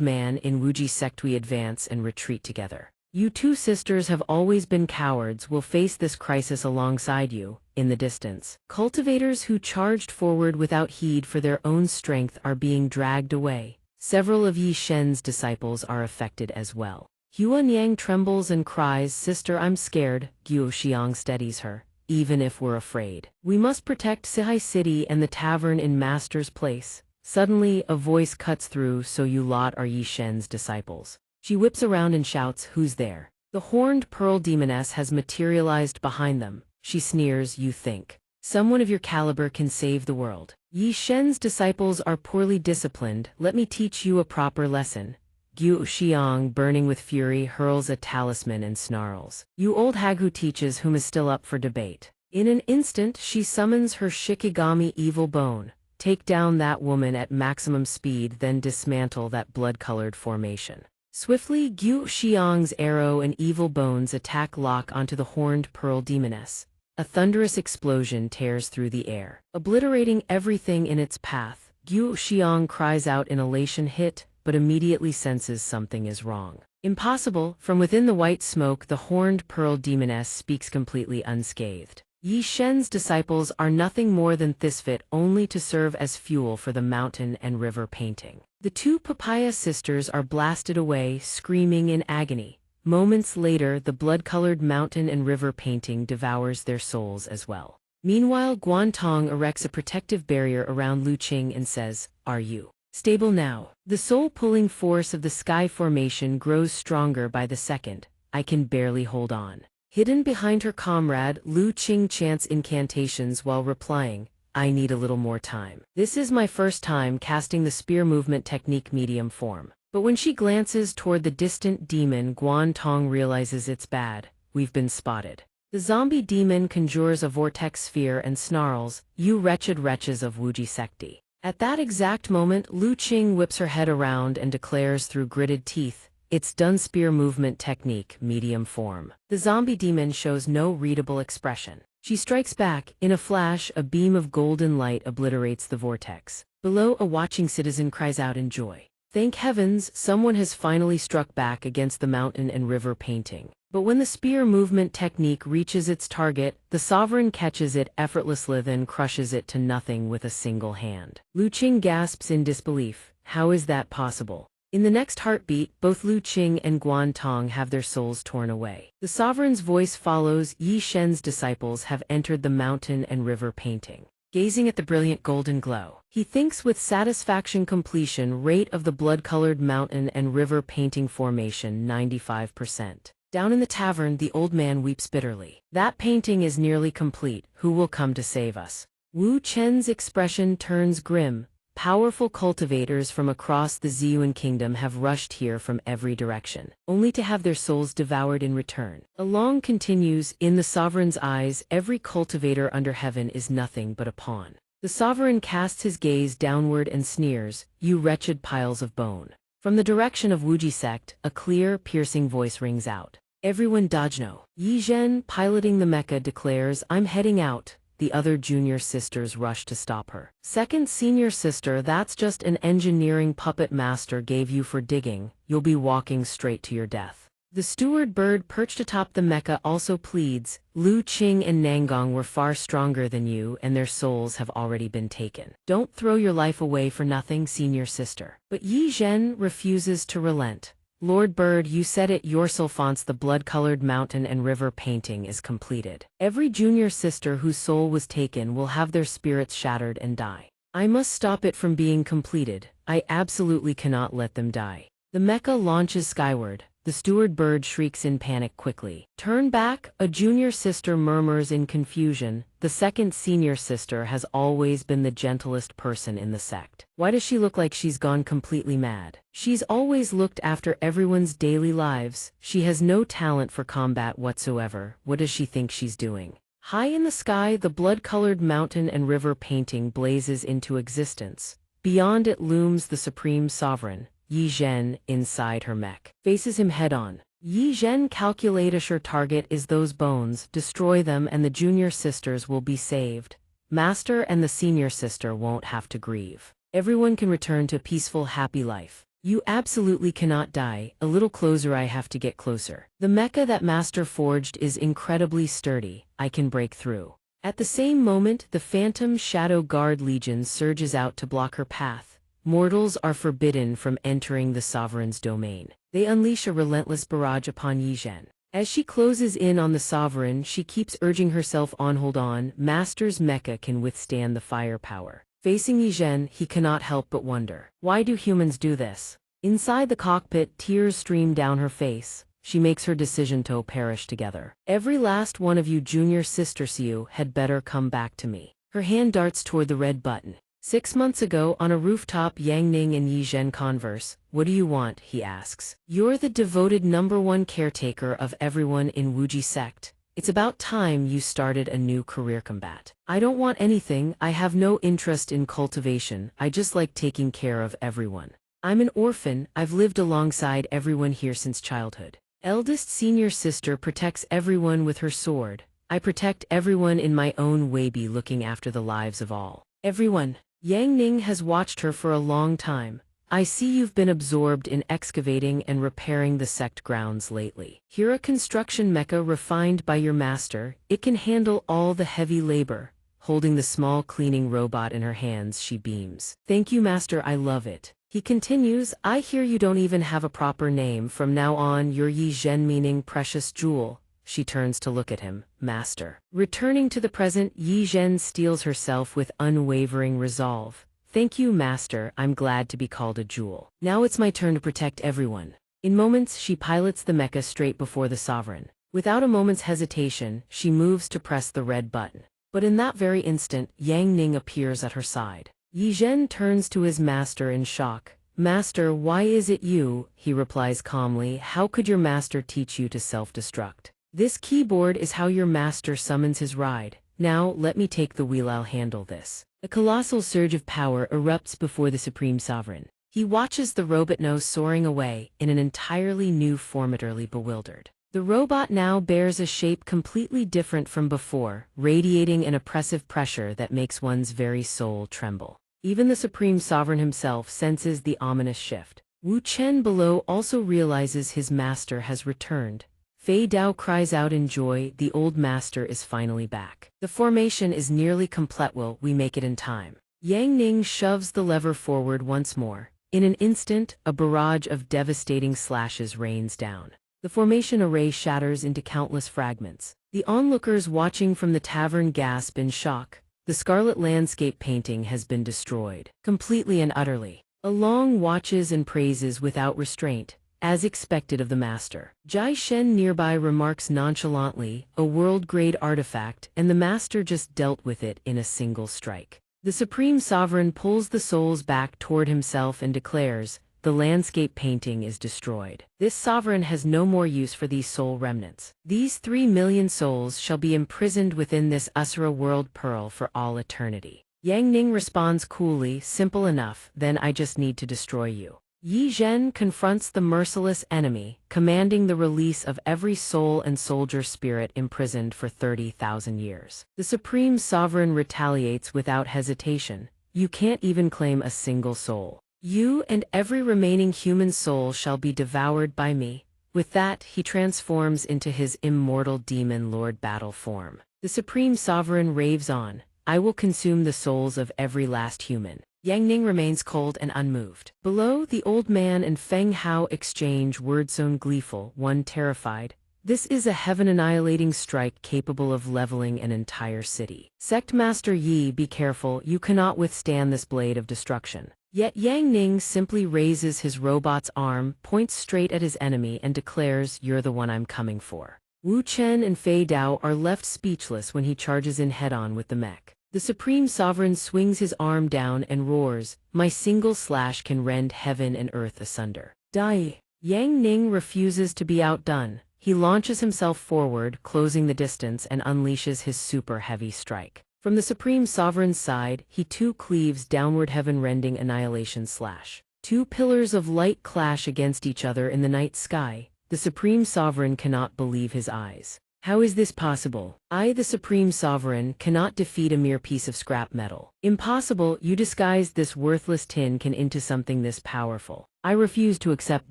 man, in Wuji Sect we advance and retreat together. You two sisters have always been cowards, will face this crisis alongside you. In the distance, cultivators who charged forward without heed for their own strength are being dragged away. Several of Yi Shen's disciples are affected as well. Huan Yang trembles and cries, sister, I'm scared. Guo Xiang steadies her. Even if we're afraid, we must protect Sihai City and the tavern in Master's place. Suddenly, a voice cuts through, so you lot are Yi Shen's disciples. She whips around and shouts, who's there? The horned pearl demoness has materialized behind them. She sneers, you think someone of your caliber can save the world? Yi Shen's disciples are poorly disciplined, let me teach you a proper lesson. Guo Xiang, burning with fury, hurls a talisman and snarls. You old hag, who teaches whom is still up for debate. In an instant she summons her Shikigami evil bone. Take down that woman at maximum speed, then dismantle that blood-colored formation. Swiftly, Guo Xiang's arrow and evil bones attack lock onto the horned pearl demoness. A thunderous explosion tears through the air, obliterating everything in its path. Guo Xiang cries out in elation, hit, but immediately senses something is wrong. Impossible! From within the white smoke, the horned pearl demoness speaks completely unscathed. Yi Shen's disciples are nothing more than thisfit, only to serve as fuel for the mountain and river painting. The two papaya sisters are blasted away, screaming in agony. Moments later, the blood-colored mountain and river painting devours their souls as well. Meanwhile, Guantong erects a protective barrier around Lu Qing and says, are you stable now? The soul-pulling force of the sky formation grows stronger by the second. I can barely hold on. Hidden behind her comrade, Lu Qing chants incantations while replying, I need a little more time. This is my first time casting the spear movement technique medium form. But when she glances toward the distant demon, Guantong realizes it's bad. We've been spotted. The zombie demon conjures a vortex sphere and snarls, you wretched wretches of Wuji Secti. At that exact moment, Lu Qing whips her head around and declares through gritted teeth, it's done. Spear movement technique, medium form. The zombie demon shows no readable expression. She strikes back. In a flash, a beam of golden light obliterates the vortex. Below, a watching citizen cries out in joy. Thank heavens, someone has finally struck back against the mountain and river painting. But when the spear movement technique reaches its target, the sovereign catches it effortlessly, then crushes it to nothing with a single hand. Lu Qing gasps in disbelief. How is that possible? In the next heartbeat, both Lu Qing and Guantong have their souls torn away. The sovereign's voice follows, Yi Shen's disciples have entered the mountain and river painting. Gazing at the brilliant golden glow, he thinks with satisfaction, completion rate of the blood-colored mountain and river painting formation 95%. Down in the tavern, the old man weeps bitterly. That painting is nearly complete. Who will come to save us? Wu Chen's expression turns grim. Powerful cultivators from across the Ziyuan kingdom have rushed here from every direction, only to have their souls devoured in return. Along continues, in the sovereign's eyes, every cultivator under heaven is nothing but a pawn. The sovereign casts his gaze downward and sneers, you wretched piles of bone. From the direction of Wuji Sect, a clear, piercing voice rings out. Everyone dodge no. Yi Zhen, piloting the mecha, declares, I'm heading out. The other junior sisters rush to stop her. Second senior sister, that's just an engineering puppet master gave you for digging. You'll be walking straight to your death. The steward bird perched atop the mecha also pleads, Lu Qing and Nangong were far stronger than you and their souls have already been taken. Don't throw your life away for nothing, senior sister. But Yi Zhen refuses to relent. Lord Bird, you said it yourself, the blood-colored mountain and river painting is completed. Every junior sister whose soul was taken will have their spirits shattered and die. I must stop it from being completed. I absolutely cannot let them die. The mecha launches skyward. The steward bird shrieks in panic quickly. Turn back, a junior sister murmurs in confusion. The second senior sister has always been the gentlest person in the sect. Why does she look like she's gone completely mad? She's always looked after everyone's daily lives. She has no talent for combat whatsoever. What does she think she's doing? High in the sky, the blood-colored mountain and river painting blazes into existence. Beyond it looms the supreme sovereign. Yi Zhen, inside her mech, faces him head-on. Yi Zhen calculates her target is those bones, destroy them and the junior sisters will be saved. Master and the senior sister won't have to grieve. Everyone can return to a peaceful, happy life. You absolutely cannot die. A little closer, I have to get closer. The mecha that Master forged is incredibly sturdy. I can break through. At the same moment, the Phantom Shadow Guard Legion surges out to block her path. Mortals are forbidden from entering the sovereign's domain. They unleash a relentless barrage upon Yi Zhen. As she closes in on the sovereign, she keeps urging herself on. Hold on, Master's mecha can withstand the firepower. Facing Yi Zhen, he cannot help but wonder, why do humans do this? Inside the cockpit, tears stream down her face. She makes her decision to perish together. Every last one of you junior sisters, you had better come back to me. Her hand darts toward the red button. 6 months ago, on a rooftop, Yang Ning and Yi Zhen converse. What do you want? He asks. You're the devoted #1 caretaker of everyone in Wuji Sect. It's about time you started a new career combat. I don't want anything. I have no interest in cultivation. I just like taking care of everyone. I'm an orphan. I've lived alongside everyone here since childhood. Eldest senior sister protects everyone with her sword. I protect everyone in my own way, be looking after the lives of all. Everyone. Yang Ning has watched her for a long time. I see you've been absorbed in excavating and repairing the sect grounds lately. Here, a construction mecha refined by your master. It can handle all the heavy labor. Holding the small cleaning robot in her hands, she beams. Thank you, master, I love it. He continues, I hear you don't even have a proper name. From now on, you're Yi Zhen, meaning precious jewel. She turns to look at him. Master. Returning to the present, Yi Zhen steels herself with unwavering resolve. Thank you, master. I'm glad to be called a jewel. Now it's my turn to protect everyone. In moments, she pilots the mecha straight before the sovereign. Without a moment's hesitation, she moves to press the red button. But in that very instant, Yang Ning appears at her side. Yi Zhen turns to his master in shock. Master, why is it you? He replies calmly. How could your master teach you to self-destruct? This keyboard is how your master summons his ride. Now, let me take the wheel, I'll handle this. A colossal surge of power erupts before the Supreme Sovereign. He watches the robot nose soaring away, in an entirely new form, utterly bewildered. The robot now bears a shape completely different from before, radiating an oppressive pressure that makes one's very soul tremble. Even the Supreme Sovereign himself senses the ominous shift. Wu Chen below also realizes his master has returned. Fei Dao cries out in joy, the old master is finally back. The formation is nearly complete, will we make it in time? Yang Ning shoves the lever forward once more. In an instant, a barrage of devastating slashes rains down. The formation array shatters into countless fragments. The onlookers watching from the tavern gasp in shock. The scarlet landscape painting has been destroyed, completely and utterly. Along watches and praises without restraint. As expected of the master. Jai Shen nearby remarks nonchalantly, a world-grade artifact, and the master just dealt with it in a single strike. The Supreme Sovereign pulls the souls back toward himself and declares, the landscape painting is destroyed. This sovereign has no more use for these soul remnants. These 3 million souls shall be imprisoned within this Asura world pearl for all eternity. Yang Ning responds coolly, simple enough, then I just need to destroy you. Yi Zhen confronts the merciless enemy, commanding the release of every soul and soldier spirit imprisoned for 30,000 years. The Supreme Sovereign retaliates without hesitation. You can't even claim a single soul. You and every remaining human soul shall be devoured by me. With that, he transforms into his immortal demon lord battle form. The Supreme Sovereign raves on. I will consume the souls of every last human. Yang Ning remains cold and unmoved. Below, the old man and Feng Hao exchange words, one gleeful, one terrified. This is a heaven-annihilating strike capable of leveling an entire city. Sect Master Yi, be careful, you cannot withstand this blade of destruction. Yet Yang Ning simply raises his robot's arm, points straight at his enemy and declares, "You're the one I'm coming for." Wu Chen and Fei Dao are left speechless when he charges in head-on with the mech. The Supreme Sovereign swings his arm down and roars, "My single slash can rend heaven and earth asunder." Die! Yang Ning refuses to be outdone. He launches himself forward, closing the distance, and unleashes his super-heavy strike. From the Supreme Sovereign's side, he too cleaves downward heaven-rending annihilation slash. Two pillars of light clash against each other in the night sky. The Supreme Sovereign cannot believe his eyes. How is this possible? I, the Supreme Sovereign, cannot defeat a mere piece of scrap metal. Impossible, you disguised this worthless tin can into something this powerful. I refuse to accept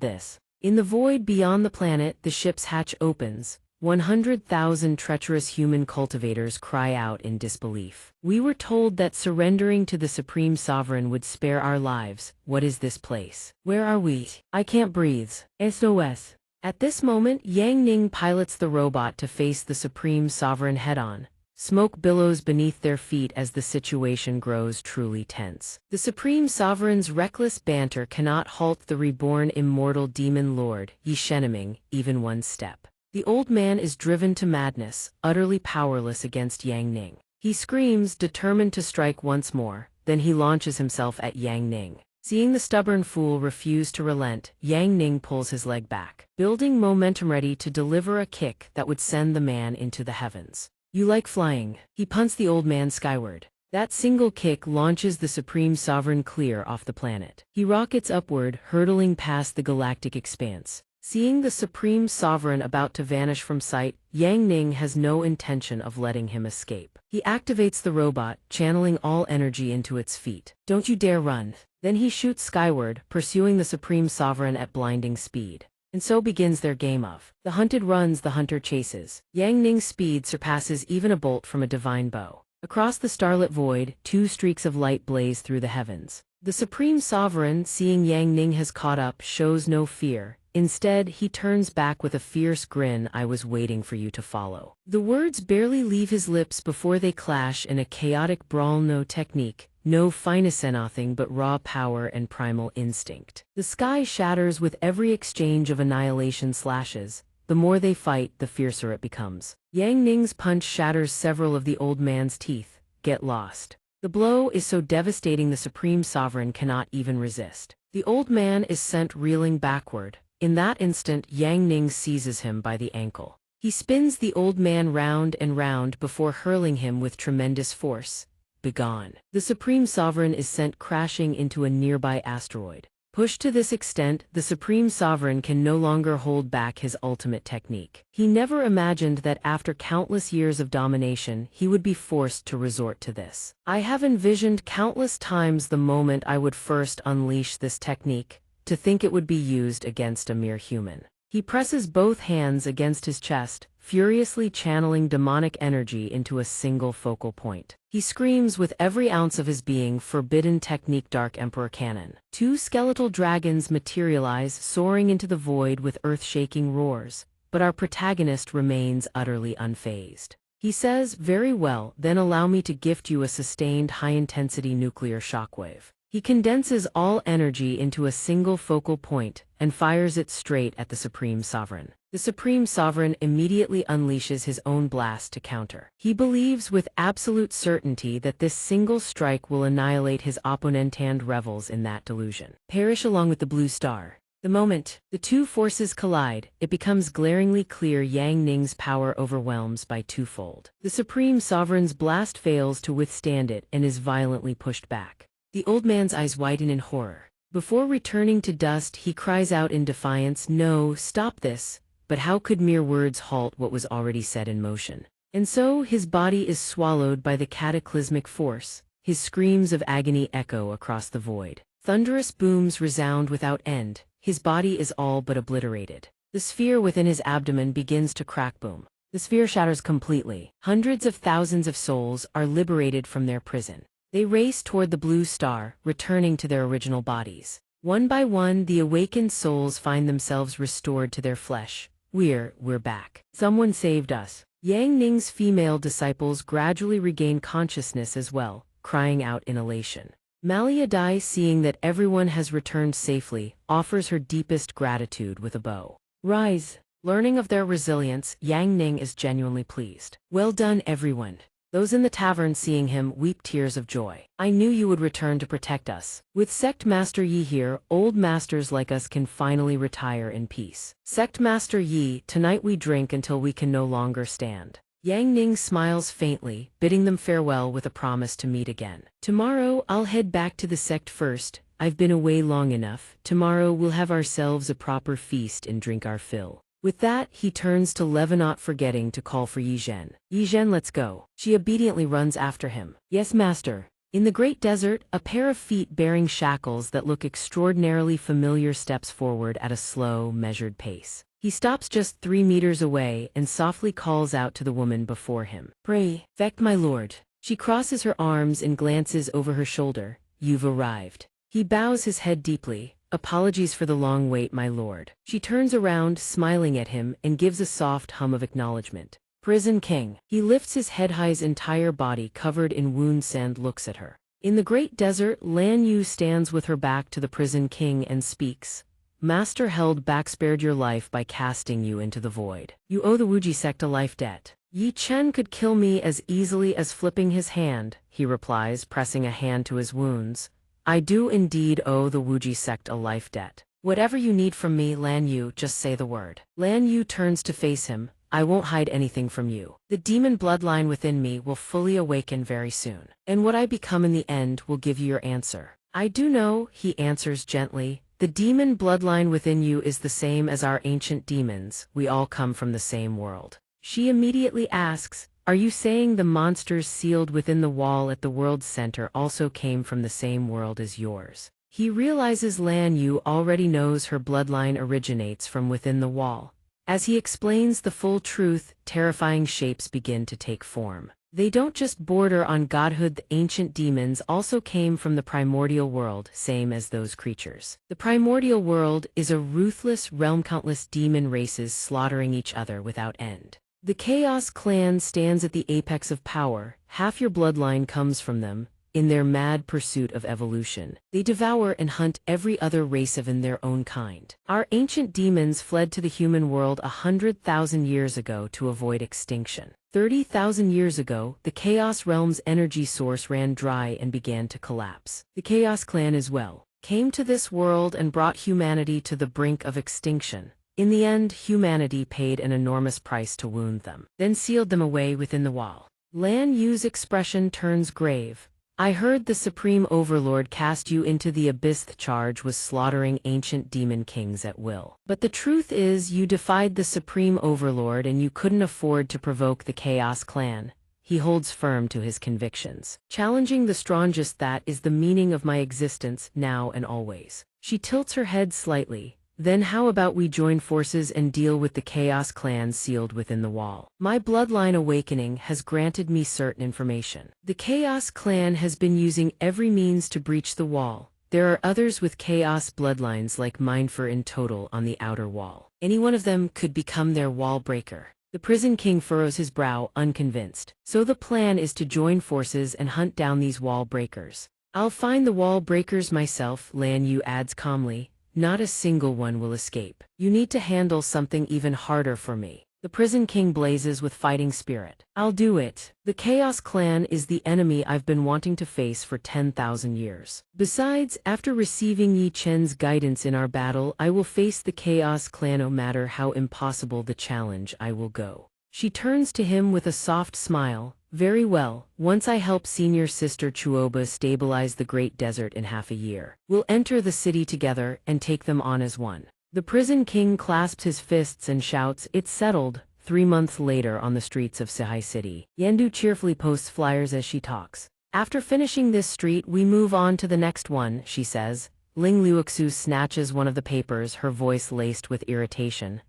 this. In the void beyond the planet, the ship's hatch opens. 100,000 treacherous human cultivators cry out in disbelief. We were told that surrendering to the Supreme Sovereign would spare our lives. What is this place? Where are we? I can't breathe. SOS. At this moment, Yang Ning pilots the robot to face the Supreme Sovereign head-on. Smoke billows beneath their feet as the situation grows truly tense. The Supreme Sovereign's reckless banter cannot halt the reborn immortal demon lord, Yi Shenming, even one step. The old man is driven to madness, utterly powerless against Yang Ning. He screams, determined to strike once more, then he launches himself at Yang Ning. Seeing the stubborn fool refuse to relent, Yang Ning pulls his leg back, building momentum ready to deliver a kick that would send the man into the heavens. You like flying? He punts the old man skyward. That single kick launches the Supreme Sovereign clear off the planet. He rockets upward, hurtling past the galactic expanse. Seeing the Supreme Sovereign about to vanish from sight, Yang Ning has no intention of letting him escape. He activates the robot, channeling all energy into its feet. Don't you dare run. Then he shoots skyward, pursuing the Supreme Sovereign at blinding speed. And so begins their game of the hunted runs, the hunter chases. Yang Ning's speed surpasses even a bolt from a divine bow. Across the starlit void, two streaks of light blaze through the heavens. The Supreme Sovereign, seeing Yang Ning has caught up, shows no fear. Instead, he turns back with a fierce grin. I was waiting for you to follow. The words barely leave his lips before they clash in a chaotic brawl. No technique, no finesse, nothing but raw power and primal instinct. The sky shatters with every exchange of annihilation slashes. The more they fight, the fiercer it becomes. Yang Ning's punch shatters several of the old man's teeth. Get lost. The blow is so devastating the Supreme Sovereign cannot even resist. The old man is sent reeling backward. In that instant, Yang Ning seizes him by the ankle. He spins the old man round and round before hurling him with tremendous force. Begone. The Supreme Sovereign is sent crashing into a nearby asteroid. Pushed to this extent, the Supreme Sovereign can no longer hold back his ultimate technique. He never imagined that after countless years of domination, he would be forced to resort to this. I have envisioned countless times the moment I would first unleash this technique. To think it would be used against a mere human. He presses both hands against his chest, furiously channeling demonic energy into a single focal point. He screams with every ounce of his being, forbidden technique, Dark Emperor Cannon. Two skeletal dragons materialize, soaring into the void with earth-shaking roars, but our protagonist remains utterly unfazed. He says, very well, then allow me to gift you a sustained high-intensity nuclear shockwave. He condenses all energy into a single focal point and fires it straight at the Supreme Sovereign. The Supreme Sovereign immediately unleashes his own blast to counter. He believes with absolute certainty that this single strike will annihilate his opponent and revels in that delusion. Perish along with the blue star. The moment the two forces collide, it becomes glaringly clear Yang Ning's power overwhelms by twofold. The Supreme Sovereign's blast fails to withstand it and is violently pushed back. The old man's eyes widen in horror. Before returning to dust, he cries out in defiance, "No, stop this!" But how could mere words halt what was already set in motion? And so his body is swallowed by the cataclysmic force. His screams of agony echo across the void. Thunderous booms resound without end. His body is all but obliterated. The sphere within his abdomen begins to crack. Boom. The sphere shatters completely. Hundreds of thousands of souls are liberated from their prison. They race toward the blue star, returning to their original bodies. One by one, the awakened souls find themselves restored to their flesh, We're back. Someone saved us. Yang Ning's female disciples gradually regain consciousness as well, crying out in elation. Malia Dai, seeing that everyone has returned safely, offers her deepest gratitude with a bow. Rise. Learning of their resilience, Yang Ning is genuinely pleased. Well done, everyone. Those in the tavern seeing him weep tears of joy. I knew you would return to protect us. With Sect Master Yi here, old masters like us can finally retire in peace. Sect Master Yi, tonight we drink until we can no longer stand. Yang Ning smiles faintly, bidding them farewell with a promise to meet again. Tomorrow, I'll head back to the sect first. I've been away long enough. Tomorrow we'll have ourselves a proper feast and drink our fill. With that, he turns to Leva, not forgetting to call for Yi Zhen. Yi Zhen, let's go. She obediently runs after him. Yes, master. In the great desert, a pair of feet bearing shackles that look extraordinarily familiar steps forward at a slow, measured pace. He stops just 3 meters away and softly calls out to the woman before him. Pray, Vect my lord. She crosses her arms and glances over her shoulder. You've arrived. He bows his head deeply. Apologies for the long wait, my lord. She turns around, smiling at him, and gives a soft hum of acknowledgement. Prison King. He lifts his head high, his entire body covered in wounds, and looks at her. In the great desert, Lan Yu stands with her back to the Prison King and speaks. Master held back, spared your life by casting you into the void. You owe the Wuji sect a life debt. Yi Chen could kill me as easily as flipping his hand, he replies, pressing a hand to his wounds. I do indeed owe the Wuji sect a life debt. Whatever you need from me, Lan Yu, just say the word. Lan Yu turns to face him. I won't hide anything from you. The demon bloodline within me will fully awaken very soon. And what I become in the end will give you your answer. I do know, he answers gently. The demon bloodline within you is the same as our ancient demons. We all come from the same world. She immediately asks, are you saying the monsters sealed within the wall at the world's center also came from the same world as yours? He realizes Lan Yu already knows her bloodline originates from within the wall. As he explains the full truth, terrifying shapes begin to take form. They don't just border on godhood. The ancient demons also came from the primordial world, same as those creatures. The primordial world is a ruthless realm, countless demon races slaughtering each other without end. The Chaos Clan stands at the apex of power. Half your bloodline comes from them. In their mad pursuit of evolution, they devour and hunt every other race of in their own kind. Our ancient demons fled to the human world 100,000 years ago to avoid extinction. 30,000 years ago, the Chaos Realm's energy source ran dry and began to collapse. The Chaos Clan as well came to this world and brought humanity to the brink of extinction. In the end, humanity paid an enormous price to wound them, then sealed them away within the wall. Lan Yu's expression turns grave. I heard the Supreme Overlord cast you into the abyss. The charge was slaughtering ancient demon kings at will. But the truth is, you defied the Supreme Overlord and you couldn't afford to provoke the Chaos Clan. He holds firm to his convictions. Challenging the strongest, that is the meaning of my existence, now and always. She tilts her head slightly. Then how about we join forces and deal with the Chaos Clan sealed within the wall? My bloodline awakening has granted me certain information. The Chaos Clan has been using every means to breach the wall. There are others with Chaos bloodlines like mine in total on the outer wall. Any one of them could become their wall breaker. The Prison King furrows his brow, unconvinced. So the plan is to join forces and hunt down these wall breakers. I'll find the wall breakers myself, Lan Yu adds calmly. Not a single one will escape. You need to handle something even harder for me. The Prison King blazes with fighting spirit. I'll do it. The Chaos Clan is the enemy I've been wanting to face for 10,000 years. Besides, after receiving Yi Chen's guidance in our battle, I will face the Chaos Clan no matter how impossible the challenge. I will go. She turns to him with a soft smile. Very well, once I help senior sister Chuoba stabilize the Great Desert in half a year, we'll enter the city together and take them on as one. The Prison King clasps his fists and shouts, it's settled. 3 months later on the streets of Sihai City, Yandu cheerfully posts flyers as she talks. After finishing this street we move on to the next one, she says. Ling Luoxu snatches one of the papers, her voice laced with irritation.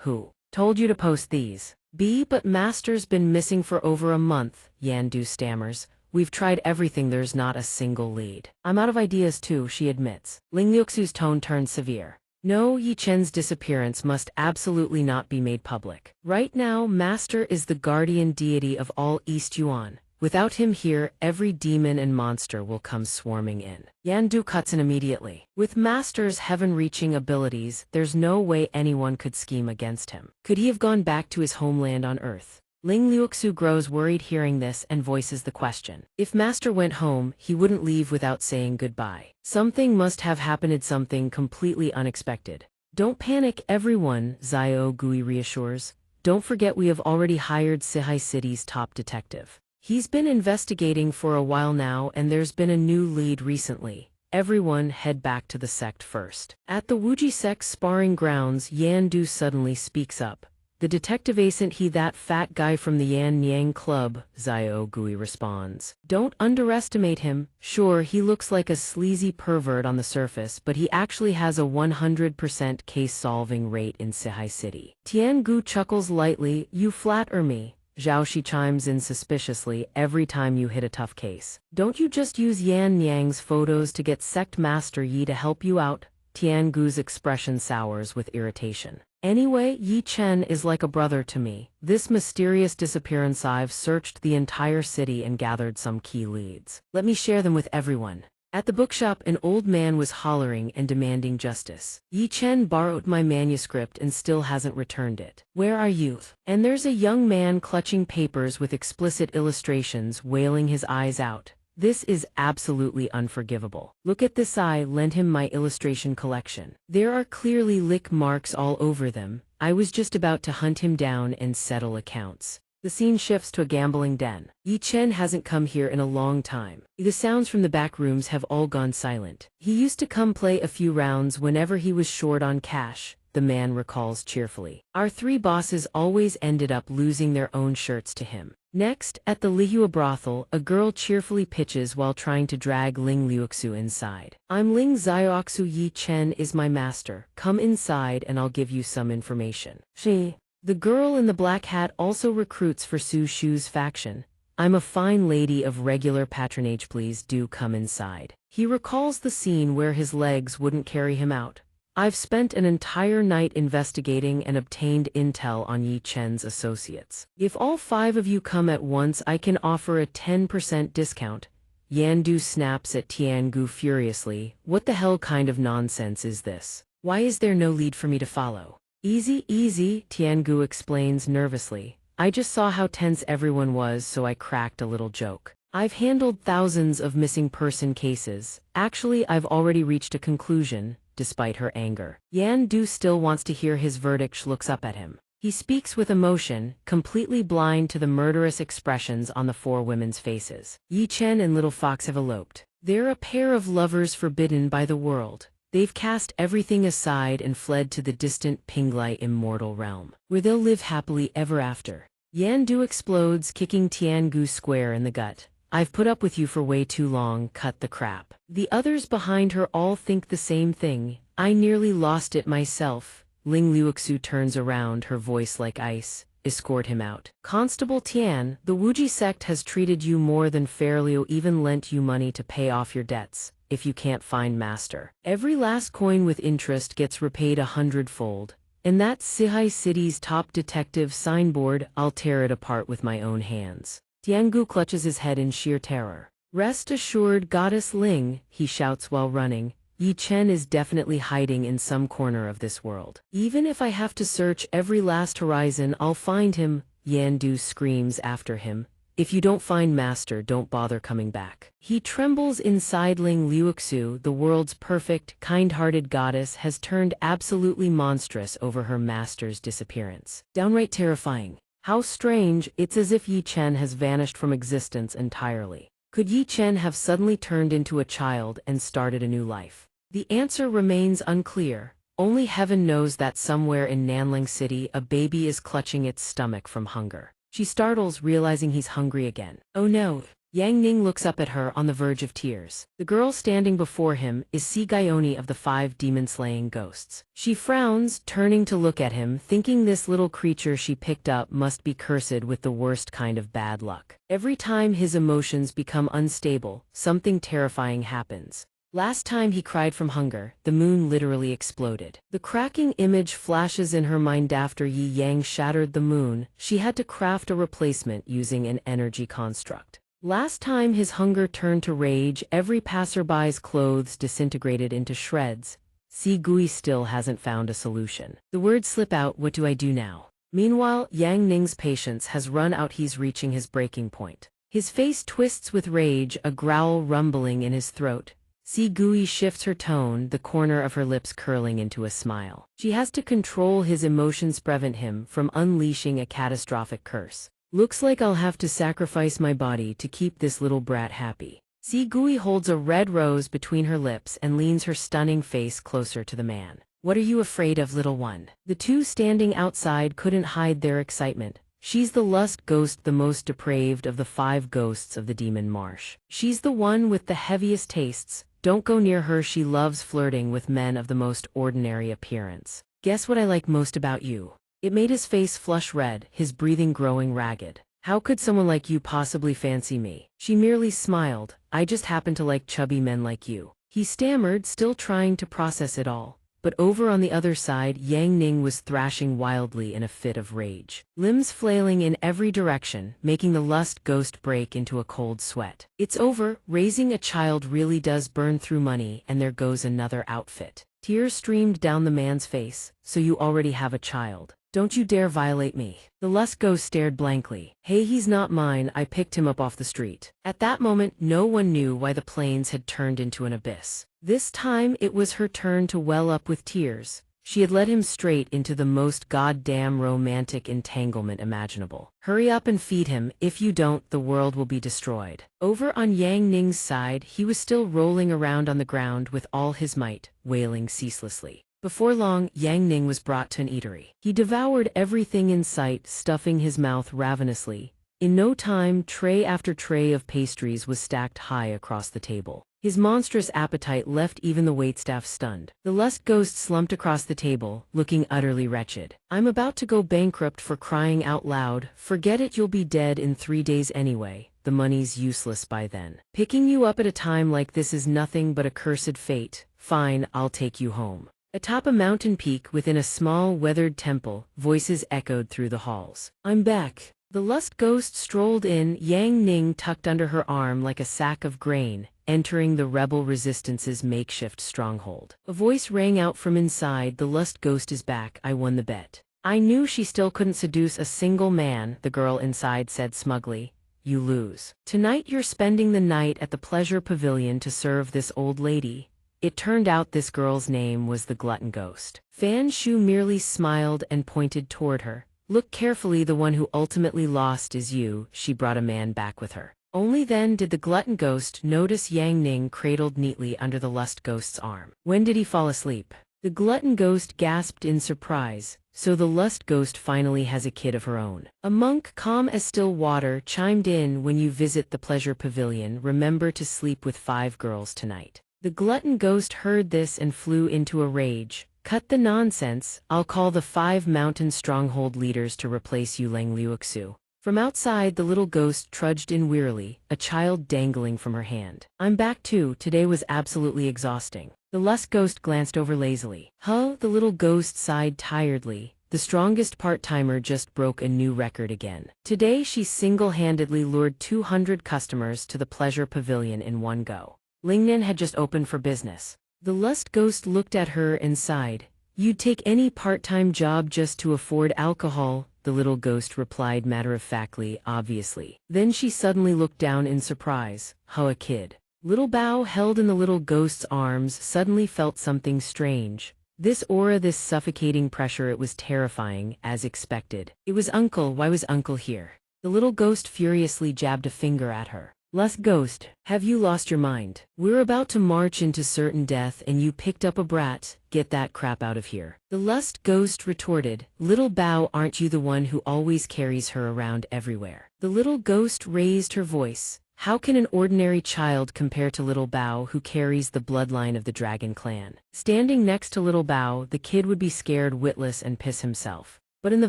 Who told you to post these? But Master's been missing for over a month, Yandu stammers. We've tried everything, there's not a single lead. I'm out of ideas too, she admits. Ling Luoxu's tone turns severe. No, Yi Chen's disappearance must absolutely not be made public. Right now, Master is the guardian deity of all East Yuan. Without him here, every demon and monster will come swarming in. Yan Du cuts in immediately. With Master's heaven-reaching abilities, there's no way anyone could scheme against him. Could he have gone back to his homeland on Earth? Ling Liuxu grows worried hearing this and voices the question. If Master went home, he wouldn't leave without saying goodbye. Something must have happened, something completely unexpected. Don't panic, everyone, Xiao Gui reassures. Don't forget we have already hired Sihai City's top detective. He's been investigating for a while now and there's been a new lead recently. Everyone head back to the sect first. At the Wuji Sect's sparring grounds, Yan Du suddenly speaks up. The detective isn't he that fat guy from the Yan Niang Club? Xiao Gui responds. Don't underestimate him. Sure, he looks like a sleazy pervert on the surface, but he actually has a 100% case-solving rate in Sihai City. Tian Gu chuckles lightly. You flatter me. Zhao Shi chimes in suspiciously. Every time you hit a tough case. Don't you just use Yan Niang's photos to get Sect Master Yi to help you out? Tian Gu's expression sours with irritation. Anyway, Yi Chen is like a brother to me. This mysterious disappearance, I've searched the entire city and gathered some key leads. Let me share them with everyone. At the bookshop, an old man was hollering and demanding justice. Yi Chen borrowed my manuscript and still hasn't returned it. Where are you? And there's a young man clutching papers with explicit illustrations, wailing his eyes out. This is absolutely unforgivable. Look at this, I lent him my illustration collection. There are clearly lick marks all over them. I was just about to hunt him down and settle accounts. The scene shifts to a gambling den. Yi Chen hasn't come here in a long time. The sounds from the back rooms have all gone silent. He used to come play a few rounds whenever he was short on cash, the man recalls cheerfully. Our three bosses always ended up losing their own shirts to him. Next, at the Lihua brothel, a girl cheerfully pitches while trying to drag Ling Liuxu inside. I'm Ling Xiaoxu, Yi Chen is my master. Come inside and I'll give you some information. She. The girl in the black hat also recruits for Su Shu's faction. I'm a fine lady of regular patronage, please do come inside. He recalls the scene where his legs wouldn't carry him out. I've spent an entire night investigating and obtained intel on Yi Chen's associates. If all 5 of you come at once, I can offer a 10% discount. Yan Du snaps at Tian Gu furiously. What the hell kind of nonsense is this? Why is there no lead for me to follow? Easy, easy, Tian Gu explains nervously. I just saw how tense everyone was, so I cracked a little joke. I've handled thousands of missing person cases. Actually, I've already reached a conclusion. Despite her anger, Yan Du still wants to hear his verdict. She looks up at him. He speaks with emotion, completely blind to the murderous expressions on the 4 women's faces. Yi Chen and Little Fox have eloped. They're a pair of lovers forbidden by the world. They've cast everything aside and fled to the distant Pinglai immortal realm, where they'll live happily ever after. Yan Du explodes, kicking Tian Gu square in the gut. I've put up with you for way too long, cut the crap. The others behind her all think the same thing. I nearly lost it myself. Ling Liuxu turns around, her voice like ice. Escort him out. Constable Tian, the Wuji sect has treated you more than fairly, or even lent you money to pay off your debts. If you can't find Master, every last coin with interest gets repaid 100-fold. And that's Sihai City's top detective signboard. I'll tear it apart with my own hands. Tiangu clutches his head in sheer terror. Rest assured, Goddess Ling, he shouts while running. Yi Chen is definitely hiding in some corner of this world. Even if I have to search every last horizon, I'll find him. Yan Du screams after him. If you don't find Master, don't bother coming back. He trembles inside. Ling Liuxu, the world's perfect, kind-hearted goddess, has turned absolutely monstrous over her master's disappearance. Downright terrifying. How strange, it's as if Yi Chen has vanished from existence entirely. Could Yi Chen have suddenly turned into a child and started a new life? The answer remains unclear. Only heaven knows that somewhere in Nanling City a baby is clutching its stomach from hunger. She startles, realizing he's hungry again. Oh no! Yang Ning looks up at her on the verge of tears. The girl standing before him is Si Gaioni of the 5 demon-slaying ghosts. She frowns, turning to look at him, thinking this little creature she picked up must be cursed with the worst kind of bad luck. Every time his emotions become unstable, something terrifying happens. Last time he cried from hunger, the moon literally exploded. The cracking image flashes in her mind after Yi Yang shattered the moon. She had to craft a replacement using an energy construct. Last time his hunger turned to rage, every passerby's clothes disintegrated into shreds. Si Gui still hasn't found a solution. The words slip out, what do I do now? Meanwhile, Yang Ning's patience has run out, he's reaching his breaking point. His face twists with rage, a growl rumbling in his throat. Si Gui shifts her tone, the corner of her lips curling into a smile. She has to control his emotions to prevent him from unleashing a catastrophic curse. Looks like I'll have to sacrifice my body to keep this little brat happy. Si Gui holds a red rose between her lips and leans her stunning face closer to the man. What are you afraid of, little one? The two standing outside couldn't hide their excitement. She's the lust ghost, the most depraved of the 5 ghosts of the demon marsh. She's the one with the heaviest tastes. Don't go near her, she loves flirting with men of the most ordinary appearance. Guess what I like most about you? It made his face flush red, his breathing growing ragged. How could someone like you possibly fancy me? She merely smiled. I just happen to like chubby men like you. He stammered, still trying to process it all. But over on the other side, Yang Ning was thrashing wildly in a fit of rage. Limbs flailing in every direction, making the lust ghost break into a cold sweat. It's over, raising a child really does burn through money, and there goes another outfit. Tears streamed down the man's face. So you already have a child. Don't you dare violate me. The lust ghost stared blankly. Hey, he's not mine, I picked him up off the street. At that moment, no one knew why the plains had turned into an abyss. This time, it was her turn to well up with tears. She had led him straight into the most goddamn romantic entanglement imaginable. Hurry up and feed him, if you don't, the world will be destroyed. Over on Yang Ning's side, he was still rolling around on the ground with all his might, wailing ceaselessly. Before long, Yang Ning was brought to an eatery. He devoured everything in sight, stuffing his mouth ravenously. In no time, tray after tray of pastries was stacked high across the table. His monstrous appetite left even the waitstaff stunned. The lust ghost slumped across the table, looking utterly wretched. I'm about to go bankrupt, for crying out loud. Forget it, you'll be dead in 3 days anyway. The money's useless by then. Picking you up at a time like this is nothing but a cursed fate. Fine, I'll take you home. Atop a mountain peak within a small weathered temple, voices echoed through the halls. I'm back. The lust ghost strolled in, Yang Ning tucked under her arm like a sack of grain, entering the rebel resistance's makeshift stronghold. A voice rang out from inside, the lust ghost is back, I won the bet. I knew she still couldn't seduce a single man, the girl inside said smugly. You lose. Tonight you're spending the night at the pleasure pavilion to serve this old lady. It turned out this girl's name was the glutton ghost. Fan Shu merely smiled and pointed toward her. Look carefully, the one who ultimately lost is you. She brought a man back with her. Only then did the glutton ghost notice Yang Ning cradled neatly under the lust ghost's arm. When did he fall asleep? The glutton ghost gasped in surprise. So the lust ghost finally has a kid of her own. A monk, calm as still water, chimed in, when you visit the pleasure pavilion, remember to sleep with 5 girls tonight. The glutton ghost heard this and flew into a rage. Cut the nonsense, I'll call the 5 mountain stronghold leaders to replace you, Lang Liuxu. From outside, the little ghost trudged in wearily, a child dangling from her hand. I'm back too, today was absolutely exhausting. The lust ghost glanced over lazily. Huh, the little ghost sighed tiredly. The strongest part-timer just broke a new record again. Today she single-handedly lured 200 customers to the pleasure pavilion in one go. Lingnan had just opened for business. The lust ghost looked at her and sighed. You'd take any part-time job just to afford alcohol, the little ghost replied matter-of-factly, obviously. Then she suddenly looked down in surprise. Huh, a kid. Little Bao, held in the little ghost's arms, suddenly felt something strange. This aura, this suffocating pressure, it was terrifying, as expected. It was Uncle, why was Uncle here? The little ghost furiously jabbed a finger at her. Lust ghost, have you lost your mind? We're about to march into certain death and you picked up a brat, get that crap out of here. The lust ghost retorted, Little Bao, aren't you the one who always carries her around everywhere? The little ghost raised her voice. How can an ordinary child compare to Little Bao, who carries the bloodline of the dragon clan? Standing next to Little Bao, the kid would be scared witless and piss himself. But in the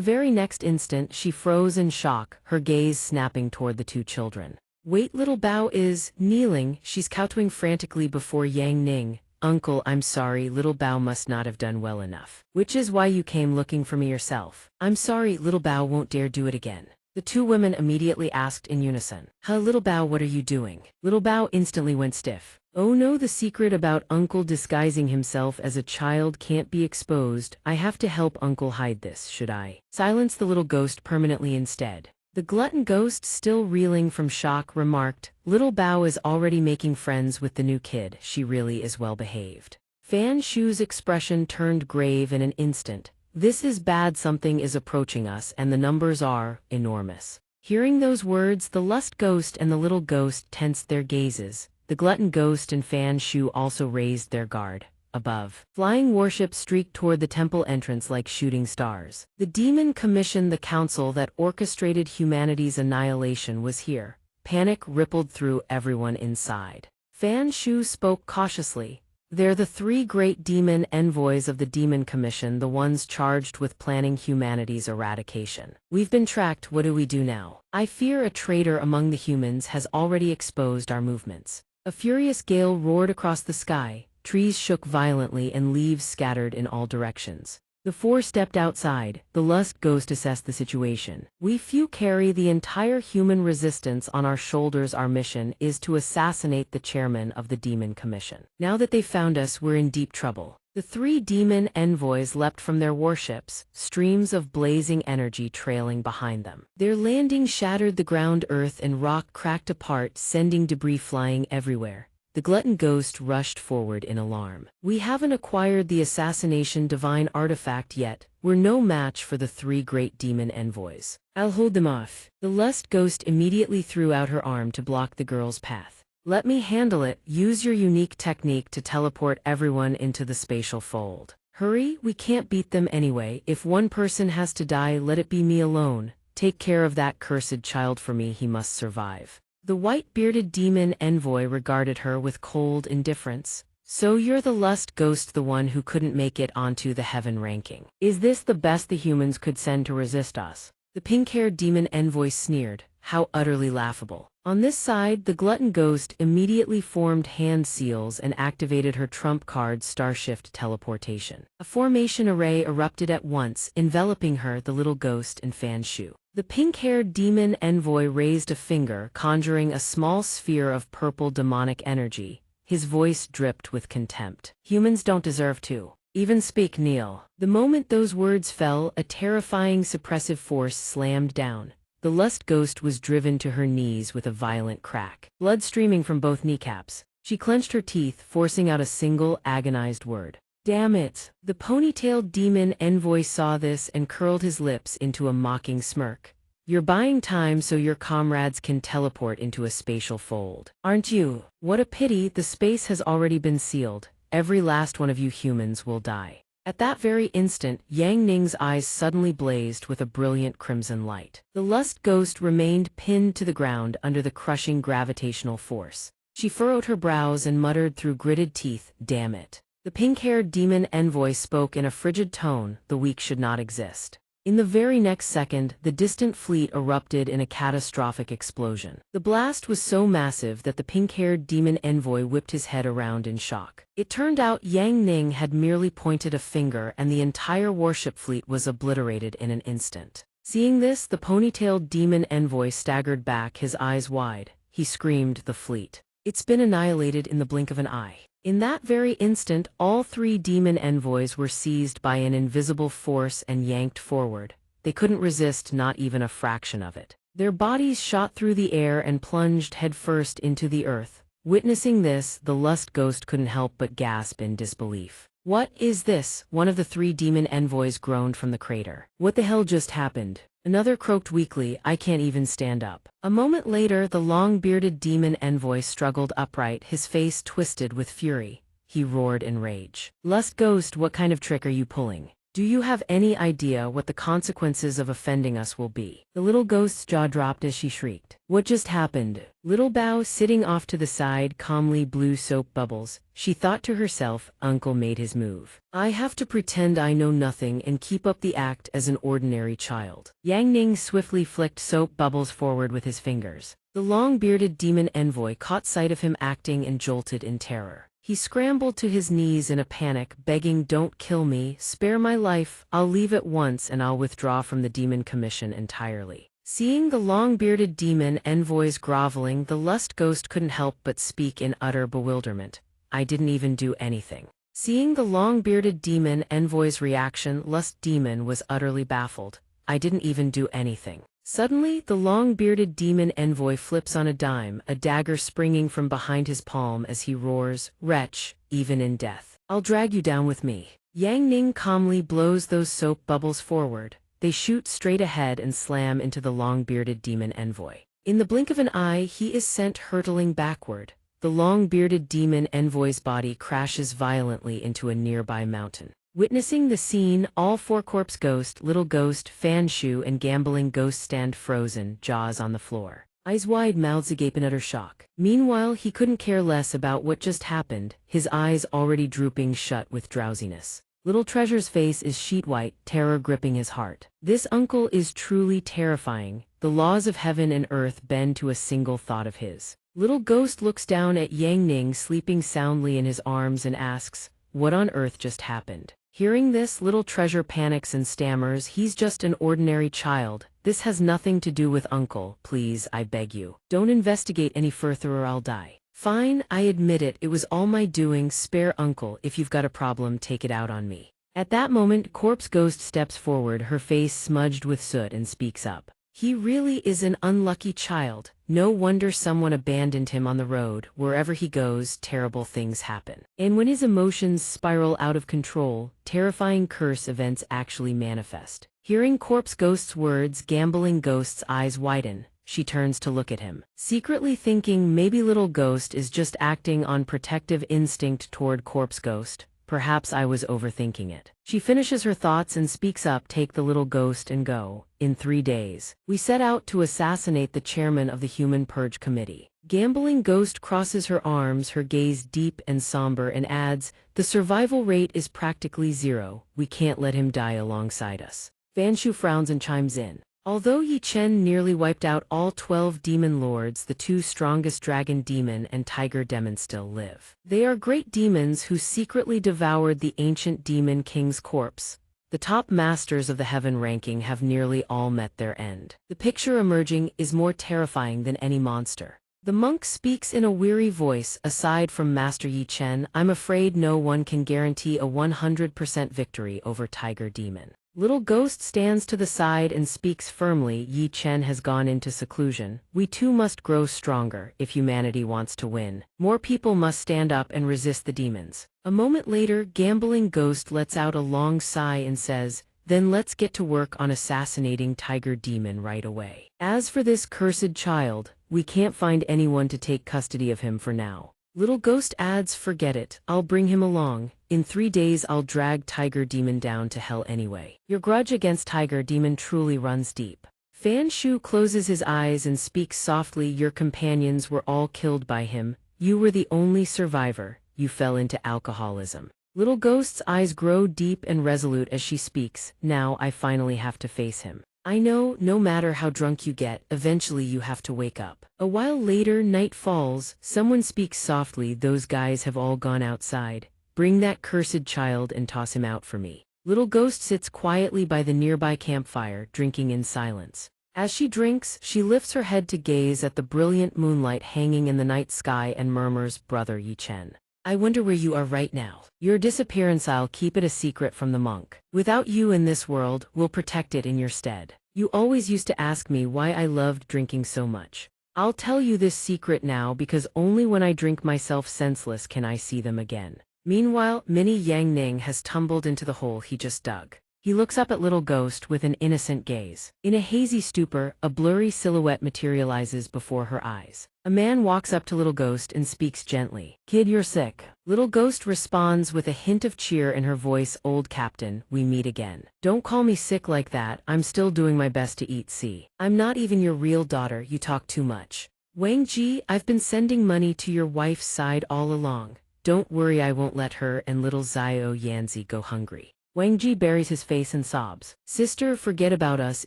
very next instant she froze in shock, her gaze snapping toward the 2 children. Wait, little Bao is kneeling. She's kowtowing frantically before Yang Ning. Uncle, I'm sorry, little Bao must not have done well enough. Which is why you came looking for me yourself. I'm sorry, little Bao won't dare do it again. The two women immediately asked in unison. Huh, little Bao, what are you doing? Little Bao instantly went stiff. Oh no, the secret about Uncle disguising himself as a child can't be exposed. I have to help Uncle hide this, should I? Silence the little ghost permanently instead. The glutton ghost, still reeling from shock, remarked, Little Bao is already making friends with the new kid. She really is well behaved. Fan Shu's expression turned grave in an instant. This is bad, something is approaching us and the numbers are enormous. Hearing those words, the lust ghost and the little ghost tensed their gazes. The glutton ghost and Fan Shu also raised their guard. Above, flying warships streaked toward the temple entrance like shooting stars. The demon commission, the council that orchestrated humanity's annihilation, was here. Panic rippled through everyone inside. Fan Shu spoke cautiously. They're the three great demon envoys of the demon commission, the ones charged with planning humanity's eradication. We've been tracked, what do we do now? I fear a traitor among the humans has already exposed our movements. A furious gale roared across the sky. Trees shook violently and leaves scattered in all directions. The four stepped outside. The lust ghost assessed the situation. We few carry the entire human resistance on our shoulders. Our mission is to assassinate the chairman of the Demon Commission. Now that they've found us, we're in deep trouble. The three demon envoys leapt from their warships, streams of blazing energy trailing behind them. Their landing shattered the ground. Earth and rock cracked apart, sending debris flying everywhere. The glutton ghost rushed forward in alarm. We haven't acquired the assassination divine artifact yet. We're no match for the three great demon envoys. I'll hold them off. The lust ghost immediately threw out her arm to block the girl's path. Let me handle it. Use your unique technique to teleport everyone into the spatial fold. Hurry, we can't beat them anyway. If one person has to die, let it be me alone. Take care of that cursed child for me, he must survive. The white-bearded demon envoy regarded her with cold indifference. So you're the lust ghost, the one who couldn't make it onto the heaven ranking. Is this the best the humans could send to resist us? The pink-haired demon envoy sneered. How utterly laughable. On this side, the glutton ghost immediately formed hand seals and activated her trump card, Starshift teleportation. A formation array erupted at once, enveloping her, the little ghost, and Fan Shu. The pink-haired demon envoy raised a finger, conjuring a small sphere of purple demonic energy. His voice dripped with contempt. Humans don't deserve to even speak, kneel. The moment those words fell, a terrifying suppressive force slammed down. The lust ghost was driven to her knees with a violent crack. Blood streaming from both kneecaps. She clenched her teeth, forcing out a single agonized word. Damn it! The ponytailed demon envoy saw this and curled his lips into a mocking smirk. You're buying time so your comrades can teleport into a spatial fold, aren't you? What a pity, the space has already been sealed. Every last one of you humans will die. At that very instant, Yang Ning's eyes suddenly blazed with a brilliant crimson light. The lust ghost remained pinned to the ground under the crushing gravitational force. She furrowed her brows and muttered through gritted teeth, damn it. The pink-haired demon envoy spoke in a frigid tone, the weak should not exist. In the very next second, the distant fleet erupted in a catastrophic explosion. The blast was so massive that the pink-haired demon envoy whipped his head around in shock. It turned out Yang Ning had merely pointed a finger and the entire warship fleet was obliterated in an instant. Seeing this, the ponytailed demon envoy staggered back, his eyes wide. He screamed, the fleet. It's been annihilated in the blink of an eye. In that very instant, all three demon envoys were seized by an invisible force and yanked forward. They couldn't resist, not even a fraction of it. Their bodies shot through the air and plunged headfirst into the earth. Witnessing this, the lust ghost couldn't help but gasp in disbelief. What is this? One of the three demon envoys groaned from the crater. What the hell just happened? Another croaked weakly, I can't even stand up. A moment later, the long-bearded demon envoy struggled upright, his face twisted with fury. He roared in rage. Lust ghost, what kind of trick are you pulling? Do you have any idea what the consequences of offending us will be? The little ghost's jaw dropped as she shrieked. What just happened? Little Bao, sitting off to the side, calmly blew soap bubbles. She thought to herself, Uncle made his move. I have to pretend I know nothing and keep up the act as an ordinary child. Yang Ning swiftly flicked soap bubbles forward with his fingers. The long-bearded demon envoy caught sight of him acting and jolted in terror. He scrambled to his knees in a panic, begging, "Don't kill me, spare my life, I'll leave at once and I'll withdraw from the demon commission entirely." Seeing the long-bearded demon envoys groveling, the lust ghost couldn't help but speak in utter bewilderment. "I didn't even do anything." Seeing the long-bearded demon envoy's reaction, lust demon was utterly baffled. "I didn't even do anything." Suddenly, the long-bearded demon envoy flips on a dime, a dagger springing from behind his palm as he roars, "Wretch, even in death, I'll drag you down with me." Yang Ning calmly blows those soap bubbles forward. They shoot straight ahead and slam into the long-bearded demon envoy. In the blink of an eye, he is sent hurtling backward. The long-bearded demon envoy's body crashes violently into a nearby mountain. Witnessing the scene, all four corpse ghost, little ghost, Fanshu, and gambling ghost stand frozen, jaws on the floor. Eyes wide, mouths agape in utter shock. Meanwhile, he couldn't care less about what just happened, his eyes already drooping shut with drowsiness. Little Treasure's face is sheet white, terror gripping his heart. This uncle is truly terrifying. The laws of heaven and earth bend to a single thought of his. Little Ghost looks down at Yang Ning sleeping soundly in his arms and asks, "What on earth just happened?" Hearing this, Little Treasure panics and stammers, "He's just an ordinary child. This has nothing to do with Uncle. Please, I beg you, don't investigate any further or I'll die." "Fine, I admit it, it was all my doing. Spare Uncle. If you've got a problem, take it out on me." At that moment, Corpse Ghost steps forward, her face smudged with soot, and speaks up. "He really is an unlucky child. No wonder someone abandoned him on the road. Wherever he goes, terrible things happen. And when his emotions spiral out of control, terrifying curse events actually manifest." Hearing Corpse Ghost's words, Gambling Ghost's eyes widen. She turns to look at him, secretly thinking maybe Little Ghost is just acting on protective instinct toward Corpse Ghost. Perhaps I was overthinking it. She finishes her thoughts and speaks up, "Take the Little Ghost and go. In 3 days, we set out to assassinate the chairman of the Human Purge Committee." Gambling Ghost crosses her arms, her gaze deep and somber, and adds, "The survival rate is practically 0. We can't let him die alongside us." Fanshu frowns and chimes in. Although Yi Chen nearly wiped out all 12 demon lords, the 2 strongest dragon demon and tiger demon still live. They are great demons who secretly devoured the ancient demon king's corpse. The top masters of the heaven ranking have nearly all met their end. The picture emerging is more terrifying than any monster. The monk speaks in a weary voice. "Aside from Master Yi Chen, I'm afraid no one can guarantee a 100% victory over Tiger Demon." Little Ghost stands to the side and speaks firmly. "Yi Chen has gone into seclusion. We too must grow stronger if humanity wants to win. More people must stand up and resist the demons." A moment later, Gambling Ghost lets out a long sigh and says, "Then let's get to work on assassinating Tiger Demon right away. As for this cursed child, we can't find anyone to take custody of him for now." Little Ghost adds, "Forget it, I'll bring him along. In 3 days I'll drag Tiger Demon down to hell anyway." Your grudge against Tiger Demon truly runs deep. Fanshu closes his eyes and speaks softly. "Your companions were all killed by him. You were the only survivor. You fell into alcoholism." Little Ghost's eyes grow deep and resolute as she speaks. "Now I finally have to face him. I know, no matter how drunk you get, eventually you have to wake up." A while later, night falls. Someone speaks softly. "Those guys have all gone outside. Bring that cursed child and toss him out for me." Little Ghost sits quietly by the nearby campfire, drinking in silence. As she drinks, she lifts her head to gaze at the brilliant moonlight hanging in the night sky and murmurs, "Brother Yi Chen, I wonder where you are right now. Your disappearance, I'll keep it a secret from the monk. Without you in this world, we'll protect it in your stead. You always used to ask me why I loved drinking so much. I'll tell you this secret now, because only when I drink myself senseless can I see them again." Meanwhile, Mini Yang Ning has tumbled into the hole he just dug. He looks up at Little Ghost with an innocent gaze. In a hazy stupor, a blurry silhouette materializes before her eyes. A man walks up to Little Ghost and speaks gently. "Kid, you're sick." Little Ghost responds with a hint of cheer in her voice. "Old Captain, we meet again. Don't call me sick like that. I'm still doing my best to eat. See, I'm not even your real daughter. You talk too much. Wang Ji, I've been sending money to your wife's side all along. Don't worry, I won't let her and little Zio Yanzi go hungry." Wang Ji buries his face and sobs. Sister, forget about us,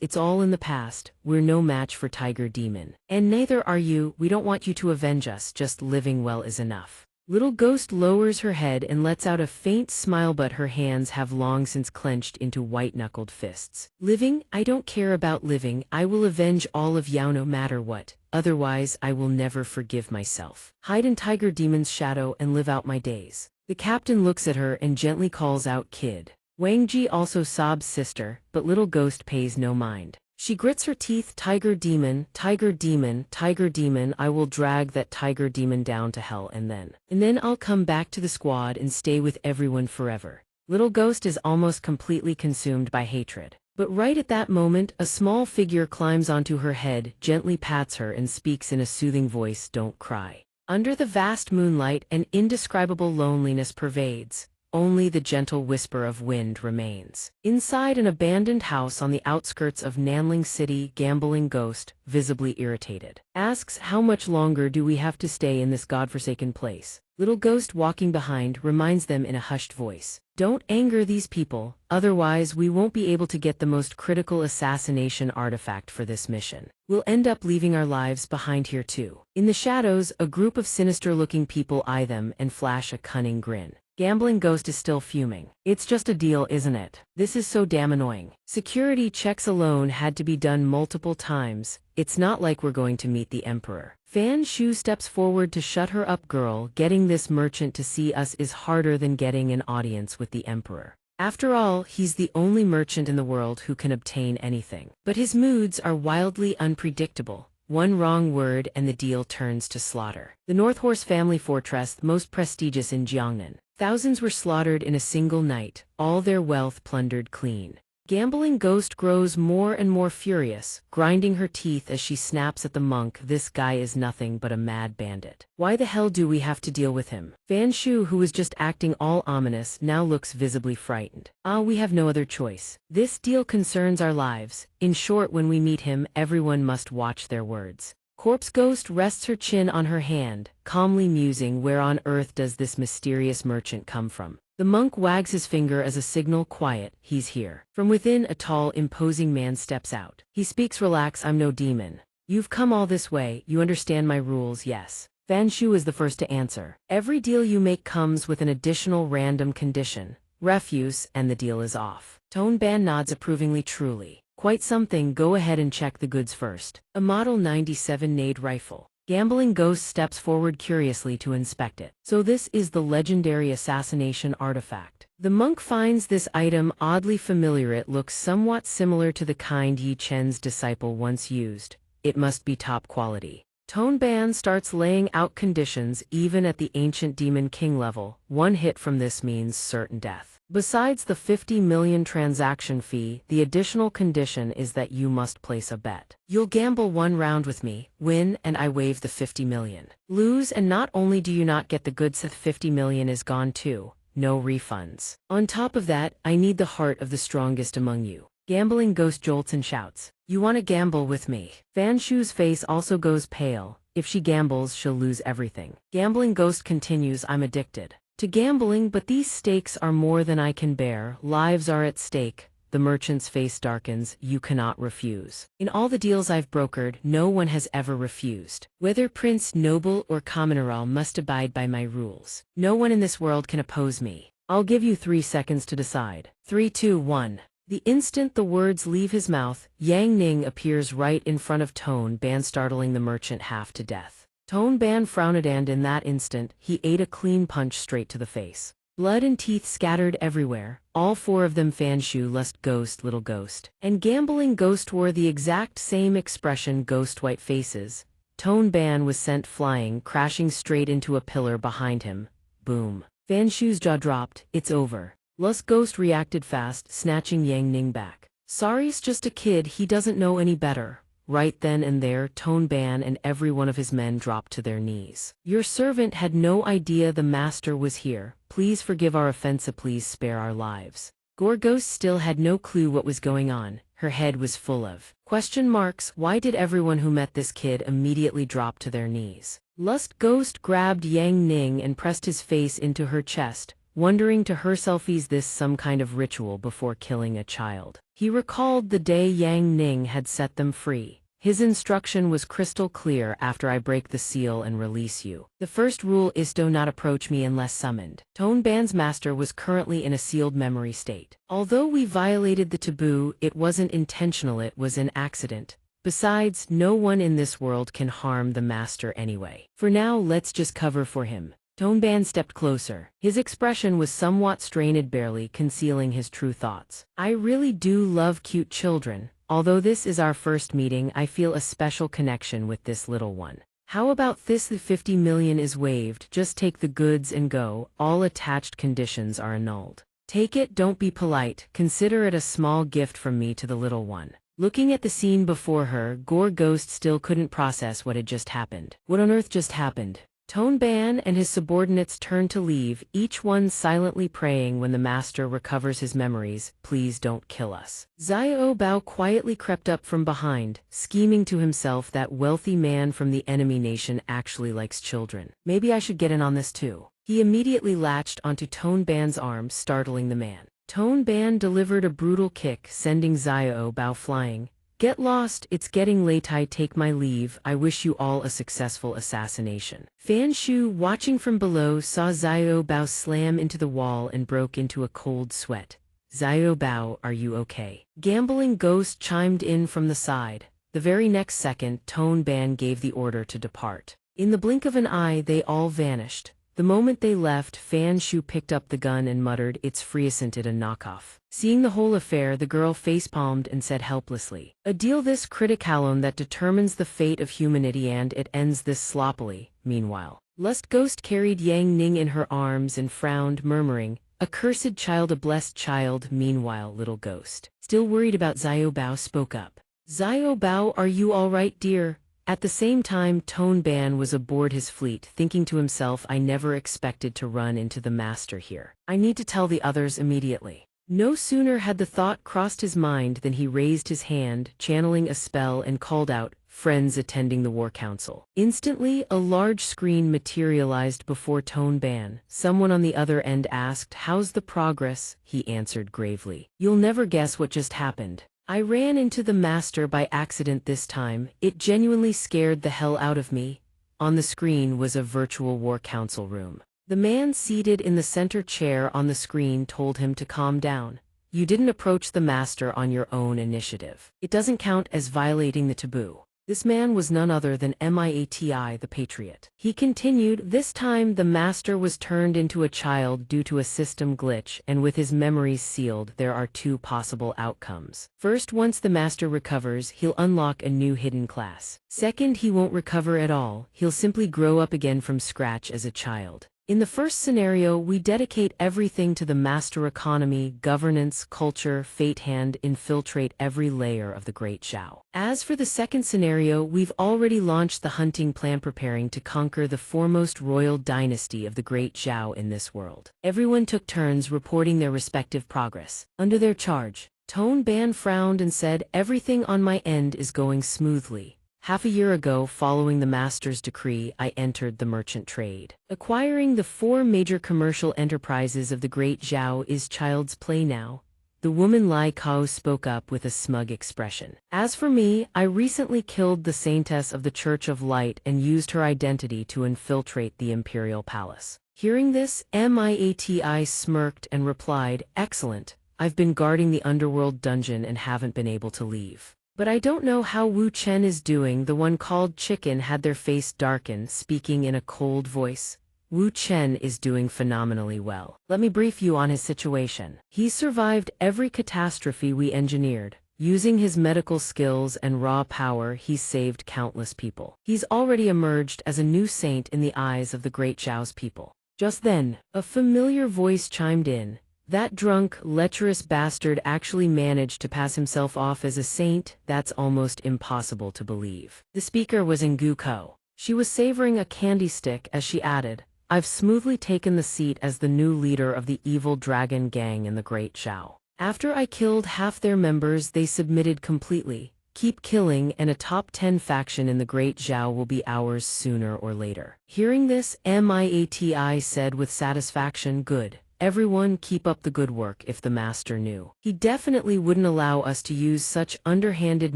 it's all in the past, we're no match for Tiger Demon. And neither are you, we don't want you to avenge us, just living well is enough. Little Ghost lowers her head and lets out a faint smile, but her hands have long since clenched into white-knuckled fists. Living? I don't care about living, I will avenge all of Yao no matter what, otherwise I will never forgive myself. Hide in Tiger Demon's shadow and live out my days. The captain looks at her and gently calls out, kid. Wang Ji also sobs sister, but Little Ghost pays no mind. She grits her teeth, Tiger Demon, Tiger Demon, Tiger Demon, I will drag that Tiger Demon down to hell and then I'll come back to the squad and stay with everyone forever. Little Ghost is almost completely consumed by hatred. But right at that moment, a small figure climbs onto her head, gently pats her and speaks in a soothing voice, don't cry. Under the vast moonlight, an indescribable loneliness pervades. Only the gentle whisper of wind remains. Inside an abandoned house on the outskirts of Nanling City, Gambling Ghost, visibly irritated, asks, how much longer do we have to stay in this godforsaken place? Little Ghost walking behind reminds them in a hushed voice. Don't anger these people, otherwise we won't be able to get the most critical assassination artifact for this mission. We'll end up leaving our lives behind here too. In the shadows, a group of sinister-looking people eye them and flash a cunning grin. Gambling Ghost is still fuming. It's just a deal, isn't it? This is so damn annoying. Security checks alone had to be done multiple times. It's not like we're going to meet the Emperor. Fan Shu steps forward to shut her up, girl. Getting this merchant to see us is harder than getting an audience with the Emperor. After all, he's the only merchant in the world who can obtain anything. But his moods are wildly unpredictable. One wrong word and the deal turns to slaughter. The North Horse family fortress, most prestigious in Jiangnan. Thousands were slaughtered in a single night, all their wealth plundered clean. Gambling Ghost grows more and more furious, grinding her teeth as she snaps at the monk. This guy is nothing but a mad bandit. Why the hell do we have to deal with him? Fan Shu, who was just acting all ominous, now looks visibly frightened. We have no other choice. This deal concerns our lives. In short, when we meet him, everyone must watch their words. Corpse Ghost rests her chin on her hand, calmly musing, where on earth does this mysterious merchant come from? The monk wags his finger as a signal, quiet, he's here. From within, a tall, imposing man steps out. He speaks, relax, I'm no demon. You've come all this way, you understand my rules, yes. Fan Shu is the first to answer. Every deal you make comes with an additional random condition. Refuse, and the deal is off. Tone Ban nods approvingly, truly. Quite something, go ahead and check the goods first. A Model 97 Nade rifle. Gambling Ghost steps forward curiously to inspect it. So this is the legendary assassination artifact. The monk finds this item oddly familiar. It looks somewhat similar to the kind Yi Chen's disciple once used. It must be top quality. Tone Ban starts laying out conditions. Even at the ancient demon king level, one hit from this means certain death. Besides the 50 million transaction fee, the additional condition is that you must place a bet. You'll gamble one round with me, win, and I waive the 50 million. Lose, and not only do you not get the goods, the 50 million is gone too. No refunds. On top of that, I need the heart of the strongest among you. Gambling Ghost jolts and shouts, you want to gamble with me? Fan Shu's face also goes pale. If she gambles, she'll lose everything. Gambling Ghost continues, I'm addicted to gambling, but these stakes are more than I can bear. Lives are at stake. The merchant's face darkens. You cannot refuse. In all the deals I've brokered, no one has ever refused. Whether prince, noble, or commoner, must abide by my rules. No one in this world can oppose me. I'll give you 3 seconds to decide. 3, 2, 1. The instant the words leave his mouth, Yang Ning appears right in front of Tone Ban, startling the merchant half to death. Tone Ban frowned, and in that instant, he ate a clean punch straight to the face. Blood and teeth scattered everywhere. All four of them, Fan Shu, Lust Ghost, Little Ghost, and Gambling Ghost, wore the exact same expression, ghost white faces. Tone Ban was sent flying, crashing straight into a pillar behind him. Boom. Fan Shu's jaw dropped. It's over. Lust Ghost reacted fast, snatching Yang Ning back. Sorry's just a kid, he doesn't know any better. Right then and there, Tone Ban and every one of his men dropped to their knees. Your servant had no idea the master was here. Please forgive our offense, please spare our lives. Gorgos still had no clue what was going on. Her head was full of question marks. Why did everyone who met this kid immediately drop to their knees? Lust Ghost grabbed Yang Ning and pressed his face into her chest. wondering to herself, is this some kind of ritual before killing a child? He recalled the day Yang Ning had set them free. His instruction was crystal clear: after I break the seal and release you, the first rule is do not approach me unless summoned. Tone Ban's master was currently in a sealed memory state. Although we violated the taboo, it wasn't intentional, it was an accident. Besides, no one in this world can harm the master anyway. For now, let's just cover for him. Tone Ban stepped closer. His expression was somewhat strained, barely concealing his true thoughts. I really do love cute children. Although this is our first meeting, I feel a special connection with this little one. How about this? The 50 million is waived. Just take the goods and go. All attached conditions are annulled. Take it, don't be polite. Consider it a small gift from me to the little one. Looking at the scene before her, Gore Ghost still couldn't process what had just happened. What on earth just happened? Tone Ban and his subordinates turned to leave, each one silently praying when the master recovers his memories, please don't kill us. Xiao Bao quietly crept up from behind, scheming to himself, that wealthy man from the enemy nation actually likes children. Maybe I should get in on this too. He immediately latched onto Tone Ban's arm, startling the man. Tone Ban delivered a brutal kick, sending Xiao Bao flying. Get lost, it's getting late, I take my leave, I wish you all a successful assassination. Fan Shu, watching from below, saw Xiao Bao slam into the wall and broke into a cold sweat. Xiao Bao, are you okay? Gambling Ghost chimed in from the side. The very next second, Tone Ban gave the order to depart. In the blink of an eye, they all vanished. The moment they left, Fan Shu picked up the gun and muttered, it's free, isn't it a knockoff? Seeing the whole affair, the girl facepalmed and said helplessly, a deal this criticalone that determines the fate of humanity, and it ends this sloppily. Meanwhile, Lust Ghost carried Yang Ning in her arms and frowned, murmuring, a cursed child, a blessed child. Meanwhile, Little Ghost, still worried about Xiao Bao, spoke up. Xiao Bao, are you all right, dear? At the same time, Tone Ban was aboard his fleet, thinking to himself, I never expected to run into the master here. I need to tell the others immediately. No sooner had the thought crossed his mind than he raised his hand, channeling a spell, and called out, friends attending the War Council. Instantly, a large screen materialized before Tone Ban. Someone on the other end asked, how's the progress? He answered gravely, you'll never guess what just happened. I ran into the master by accident this time. It genuinely scared the hell out of me. On the screen was a virtual War Council room. The man seated in the center chair on the screen told him to calm down. You didn't approach the master on your own initiative. It doesn't count as violating the taboo. This man was none other than Miati the Patriot. He continued, this time the master was turned into a child due to a system glitch, and with his memories sealed, there are two possible outcomes. First, once the master recovers, he'll unlock a new hidden class. Second, he won't recover at all, he'll simply grow up again from scratch as a child. In the first scenario, we dedicate everything to the master economy, governance, culture, fate hand, infiltrate every layer of the Great Zhao. As for the second scenario, we've already launched the hunting plan, preparing to conquer the foremost royal dynasty of the Great Zhao in this world. Everyone took turns reporting their respective progress. Under their charge, Tone Ban frowned and said, everything on my end is going smoothly. Half a year ago, following the master's decree, I entered the merchant trade. Acquiring the 4 major commercial enterprises of the Great Zhao is child's play now. The woman Lai Kao spoke up with a smug expression. As for me, I recently killed the saintess of the Church of Light and used her identity to infiltrate the imperial palace. Hearing this, Miati smirked and replied, excellent. I've been guarding the underworld dungeon and haven't been able to leave. But I don't know how Wu Chen is doing. The one called Chicken had their face darken, speaking in a cold voice. Wu Chen is doing phenomenally well. Let me brief you on his situation. He survived every catastrophe we engineered. Using his medical skills and raw power, he saved countless people. He's already emerged as a new saint in the eyes of the Great Zhao's people. Just then, a familiar voice chimed in. That drunk, lecherous bastard actually managed to pass himself off as a saint. That's almost impossible to believe. The speaker was Ngu Ko. She was savoring a candy stick as she added, I've smoothly taken the seat as the new leader of the evil dragon gang in the Great Zhao. After I killed half their members, they submitted completely. Keep killing, and a top 10 faction in the Great Zhao will be ours sooner or later. Hearing this, Miati said with satisfaction, good. Everyone keep up the good work. If the master knew, he definitely wouldn't allow us to use such underhanded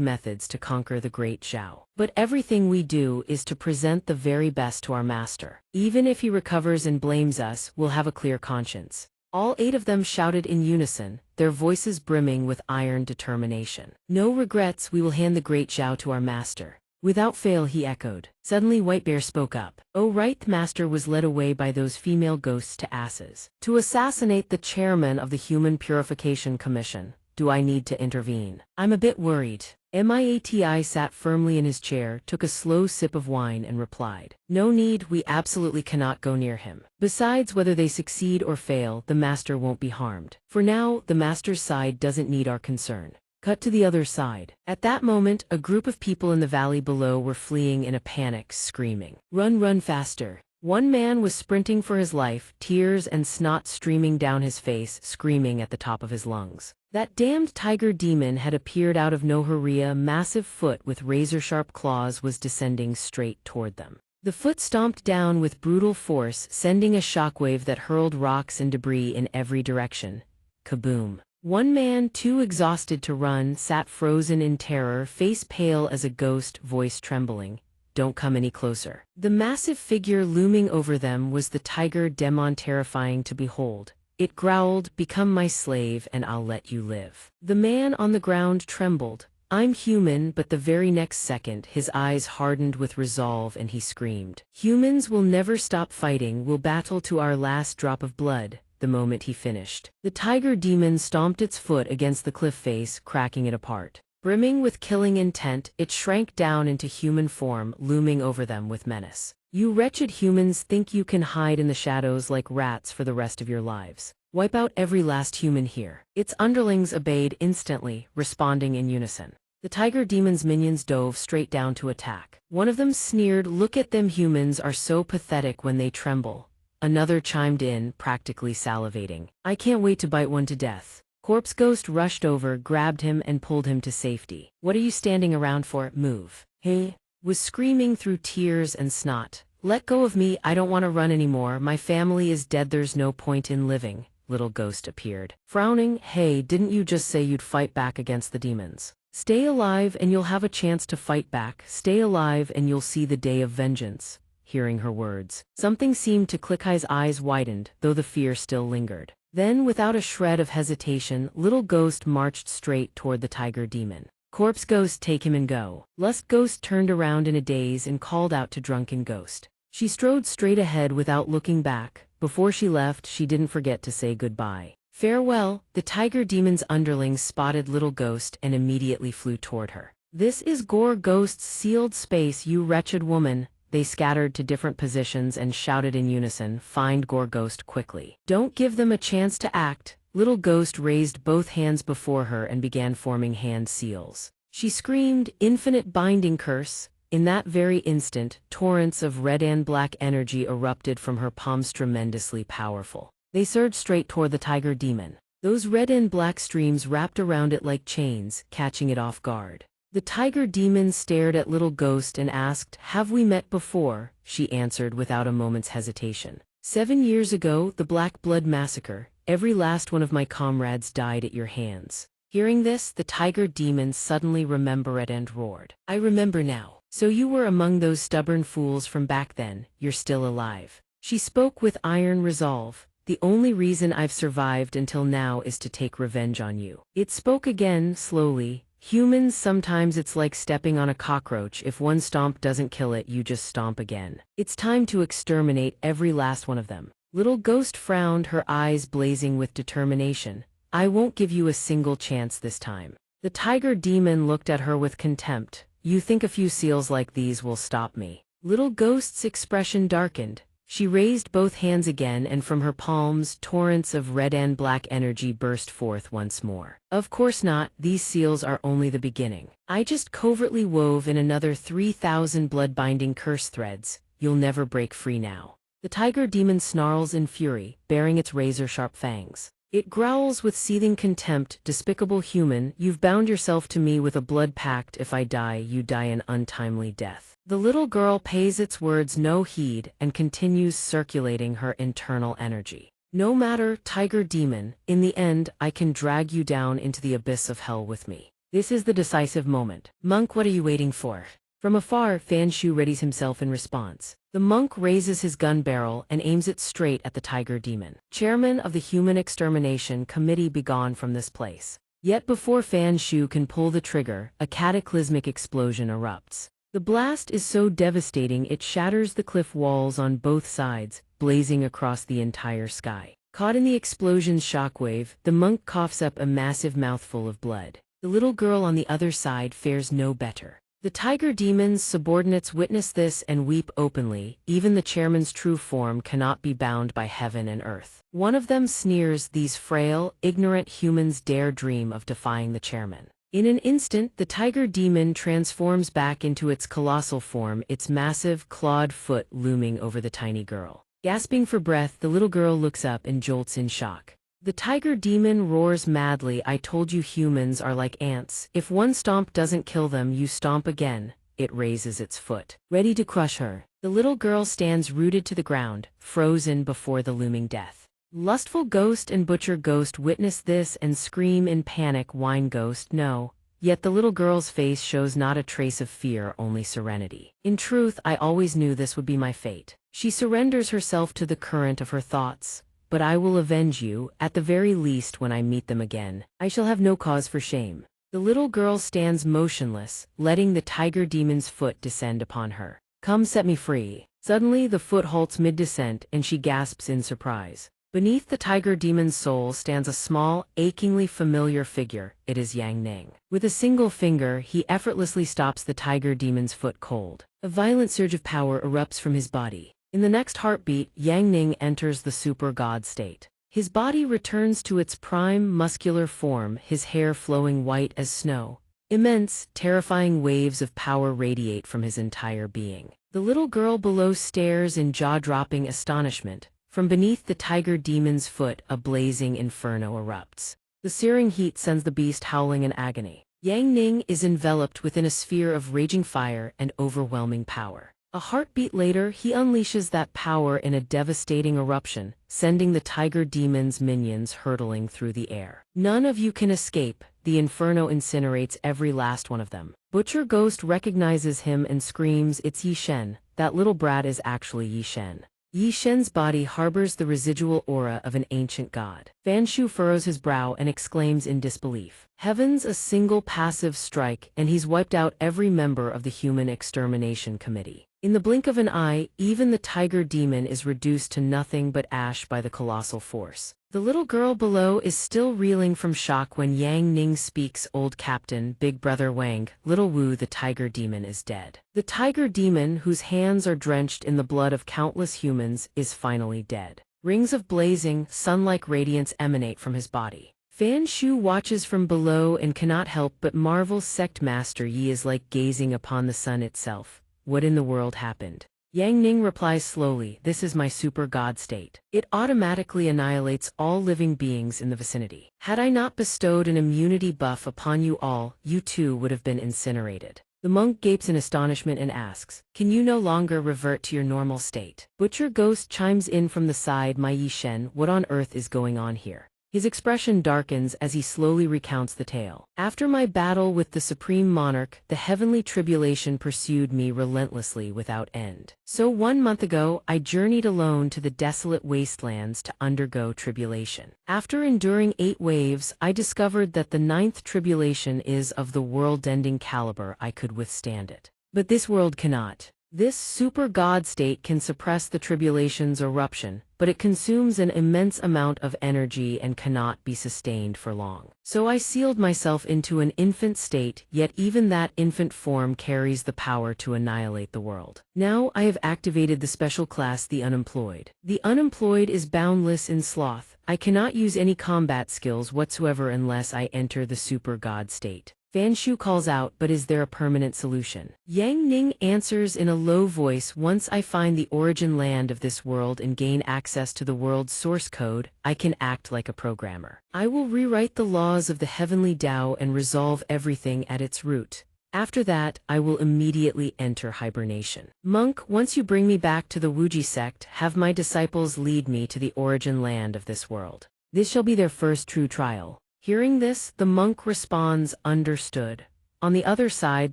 methods to conquer the great Zhao. But everything we do is to present the very best to our master. Even if he recovers and blames us, we'll have a clear conscience. All 8 of them shouted in unison, their voices brimming with iron determination. No regrets, we will hand the great Zhao to our master. Without fail, he echoed. Suddenly White Bear spoke up. Oh right, the master was led away by those female ghosts to asses. To assassinate the chairman of the Human Purification Commission. Do I need to intervene? I'm a bit worried. Miati sat firmly in his chair, took a slow sip of wine and replied. No need, we absolutely cannot go near him. Besides, whether they succeed or fail, the master won't be harmed. For now, the master's side doesn't need our concern. Cut to the other side. At that moment, a group of people in the valley below were fleeing in a panic, screaming, "Run, run faster!" One man was sprinting for his life, tears and snot streaming down his face, screaming at the top of his lungs. That damned tiger demon had appeared out of nowhere. A massive foot with razor-sharp claws was descending straight toward them. The foot stomped down with brutal force, sending a shockwave that hurled rocks and debris in every direction. Kaboom! One man, too exhausted to run, sat frozen in terror, face pale as a ghost, voice trembling. Don't come any closer. The massive figure looming over them was the tiger demon, terrifying to behold. It growled, "Become my slave and I'll let you live." The man on the ground trembled. I'm human, but the very next second his eyes hardened with resolve and he screamed. Humans will never stop fighting, we'll battle to our last drop of blood. The moment he finished, the tiger demon stomped its foot against the cliff face, cracking it apart. Brimming with killing intent, it shrank down into human form, looming over them with menace. You wretched humans think you can hide in the shadows like rats for the rest of your lives. Wipe out every last human here. Its underlings obeyed instantly, responding in unison. The tiger demon's minions dove straight down to attack. One of them sneered, "Look at them, humans are so pathetic when they tremble." Another chimed in, practically salivating. "I can't wait to bite one to death." Corpse Ghost rushed over, grabbed him and pulled him to safety. "What are you standing around for? Move." He was screaming through tears and snot. "Let go of me, I don't want to run anymore, my family is dead, there's no point in living." Little Ghost appeared, frowning. "Hey, didn't you just say you'd fight back against the demons? Stay alive and you'll have a chance to fight back. Stay alive and you'll see the day of vengeance." Hearing her words, something seemed to click. His eyes widened, though the fear still lingered. Then, without a shred of hesitation, Little Ghost marched straight toward the tiger demon. "Corpse Ghost, take him and go." Lust Ghost turned around in a daze and called out to Drunken Ghost. She strode straight ahead without looking back. Before she left, she didn't forget to say goodbye. Farewell. The tiger demon's underlings spotted Little Ghost and immediately flew toward her. "This is Gore Ghost's sealed space, you wretched woman." They scattered to different positions and shouted in unison, "Find Gore Ghost quickly. Don't give them a chance to act." Little Ghost raised both hands before her and began forming hand seals. She screamed, "Infinite binding curse." In that very instant, torrents of red and black energy erupted from her palms, tremendously powerful. They surged straight toward the tiger demon. Those red and black streams wrapped around it like chains, catching it off guard. The tiger demon stared at Little Ghost and asked, "Have we met before?" She answered without a moment's hesitation. 7 years ago, the Black Blood Massacre. Every last one of my comrades died at your hands." Hearing this, the tiger demon suddenly remembered and roared. "I remember now. So you were among those stubborn fools from back then, you're still alive." She spoke with iron resolve. "The only reason I've survived until now is to take revenge on you." It spoke again, slowly. "Humans, sometimes it's like stepping on a cockroach. If one stomp doesn't kill it, you just stomp again. It's time to exterminate every last one of them." Little Ghost frowned, her eyes blazing with determination. "I won't give you a single chance this time." The tiger demon looked at her with contempt. "You think a few seals like these will stop me?" Little Ghost's expression darkened. She raised both hands again, and from her palms, torrents of red and black energy burst forth once more. "Of course not, these seals are only the beginning. I just covertly wove in another 3,000 blood-binding curse threads. You'll never break free now." The tiger demon snarls in fury, baring its razor-sharp fangs. It growls with seething contempt, "Despicable human, you've bound yourself to me with a blood pact. If I die, you die an untimely death." The little girl pays its words no heed and continues circulating her internal energy. "No matter, tiger demon, in the end, I can drag you down into the abyss of hell with me. This is the decisive moment. Monk, what are you waiting for?" From afar, Fan Shu readies himself in response. The monk raises his gun barrel and aims it straight at the tiger demon. Chairman of the Human Extermination Committee, begone from this place. Yet before Fan Shu can pull the trigger, a cataclysmic explosion erupts. The blast is so devastating it shatters the cliff walls on both sides, blazing across the entire sky. Caught in the explosion's shockwave, the monk coughs up a massive mouthful of blood. The little girl on the other side fares no better. The tiger demon's subordinates witness this and weep openly. Even the chairman's true form cannot be bound by heaven and earth. One of them sneers, "These frail, ignorant humans dare dream of defying the chairman." In an instant, the tiger demon transforms back into its colossal form, its massive, clawed foot looming over the tiny girl. Gasping for breath, the little girl looks up and jolts in shock. The tiger demon roars madly, "I told you humans are like ants. If one stomp doesn't kill them, you stomp again." It raises its foot, ready to crush her. The little girl stands rooted to the ground, frozen before the looming death. Lustful Ghost and Butcher Ghost witness this and scream in panic. Wine Ghost, no. Yet the little girl's face shows not a trace of fear, only serenity. "In truth, I always knew this would be my fate." She surrenders herself to the current of her thoughts. "But I will avenge you, at the very least when I meet them again. I shall have no cause for shame." The little girl stands motionless, letting the tiger demon's foot descend upon her. "Come set me free." Suddenly the foot halts mid-descent and she gasps in surprise. Beneath the tiger demon's soul stands a small, achingly familiar figure. It is Yang Ning. With a single finger, he effortlessly stops the tiger demon's foot cold. A violent surge of power erupts from his body. In the next heartbeat, Yang Ning enters the super god state. His body returns to its prime muscular form, his hair flowing white as snow. Immense, terrifying waves of power radiate from his entire being. The little girl below stares in jaw-dropping astonishment. From beneath the tiger demon's foot, a blazing inferno erupts. The searing heat sends the beast howling in agony. Yang Ning is enveloped within a sphere of raging fire and overwhelming power. A heartbeat later, he unleashes that power in a devastating eruption, sending the tiger demon's minions hurtling through the air. "None of you can escape." The inferno incinerates every last one of them. Butcher Ghost recognizes him and screams, "It's Yi Shen." That little brat is actually Yi Shen. Yi Shen's body harbors the residual aura of an ancient god. Fan Shu furrows his brow and exclaims in disbelief. Heavens, a single passive strike, and he's wiped out every member of the Human Extermination Committee. In the blink of an eye, even the tiger demon is reduced to nothing but ash by the colossal force. The little girl below is still reeling from shock when Yang Ning speaks. "Old Captain, Big Brother Wang, Little Wu, the tiger demon is dead." The tiger demon, whose hands are drenched in the blood of countless humans, is finally dead. Rings of blazing, sun-like radiance emanate from his body. Fan Shu watches from below and cannot help but marvel. Sect Master Yi is like gazing upon the sun itself. What in the world happened? Yang Ning replies slowly, "This is my super god state. It automatically annihilates all living beings in the vicinity. Had I not bestowed an immunity buff upon you all, you too would have been incinerated." The monk gapes in astonishment and asks, "Can you no longer revert to your normal state?" Butcher Ghost chimes in from the side, "My Yi Shen, what on earth is going on here?" His expression darkens as he slowly recounts the tale. "After my battle with the Supreme Monarch, the heavenly tribulation pursued me relentlessly without end. So 1 month ago, I journeyed alone to the desolate wastelands to undergo tribulation. After enduring 8 waves, I discovered that the 9th tribulation is of the world-ending caliber. I could withstand it. But this world cannot. This super god state can suppress the tribulation's eruption, but it consumes an immense amount of energy and cannot be sustained for long. So I sealed myself into an infant state, yet even that infant form carries the power to annihilate the world. Now I have activated the special class, the Unemployed. The Unemployed is boundless in sloth. I cannot use any combat skills whatsoever unless I enter the super god state." Fan Shu calls out, "But is there a permanent solution?" Yang Ning answers in a low voice, "Once I find the origin land of this world and gain access to the world's source code, I can act like a programmer. I will rewrite the laws of the heavenly Tao and resolve everything at its root. After that, I will immediately enter hibernation. Monk, once you bring me back to the Wuji sect, have my disciples lead me to the origin land of this world. This shall be their first true trial. Hearing this, the monk responds, understood. On the other side,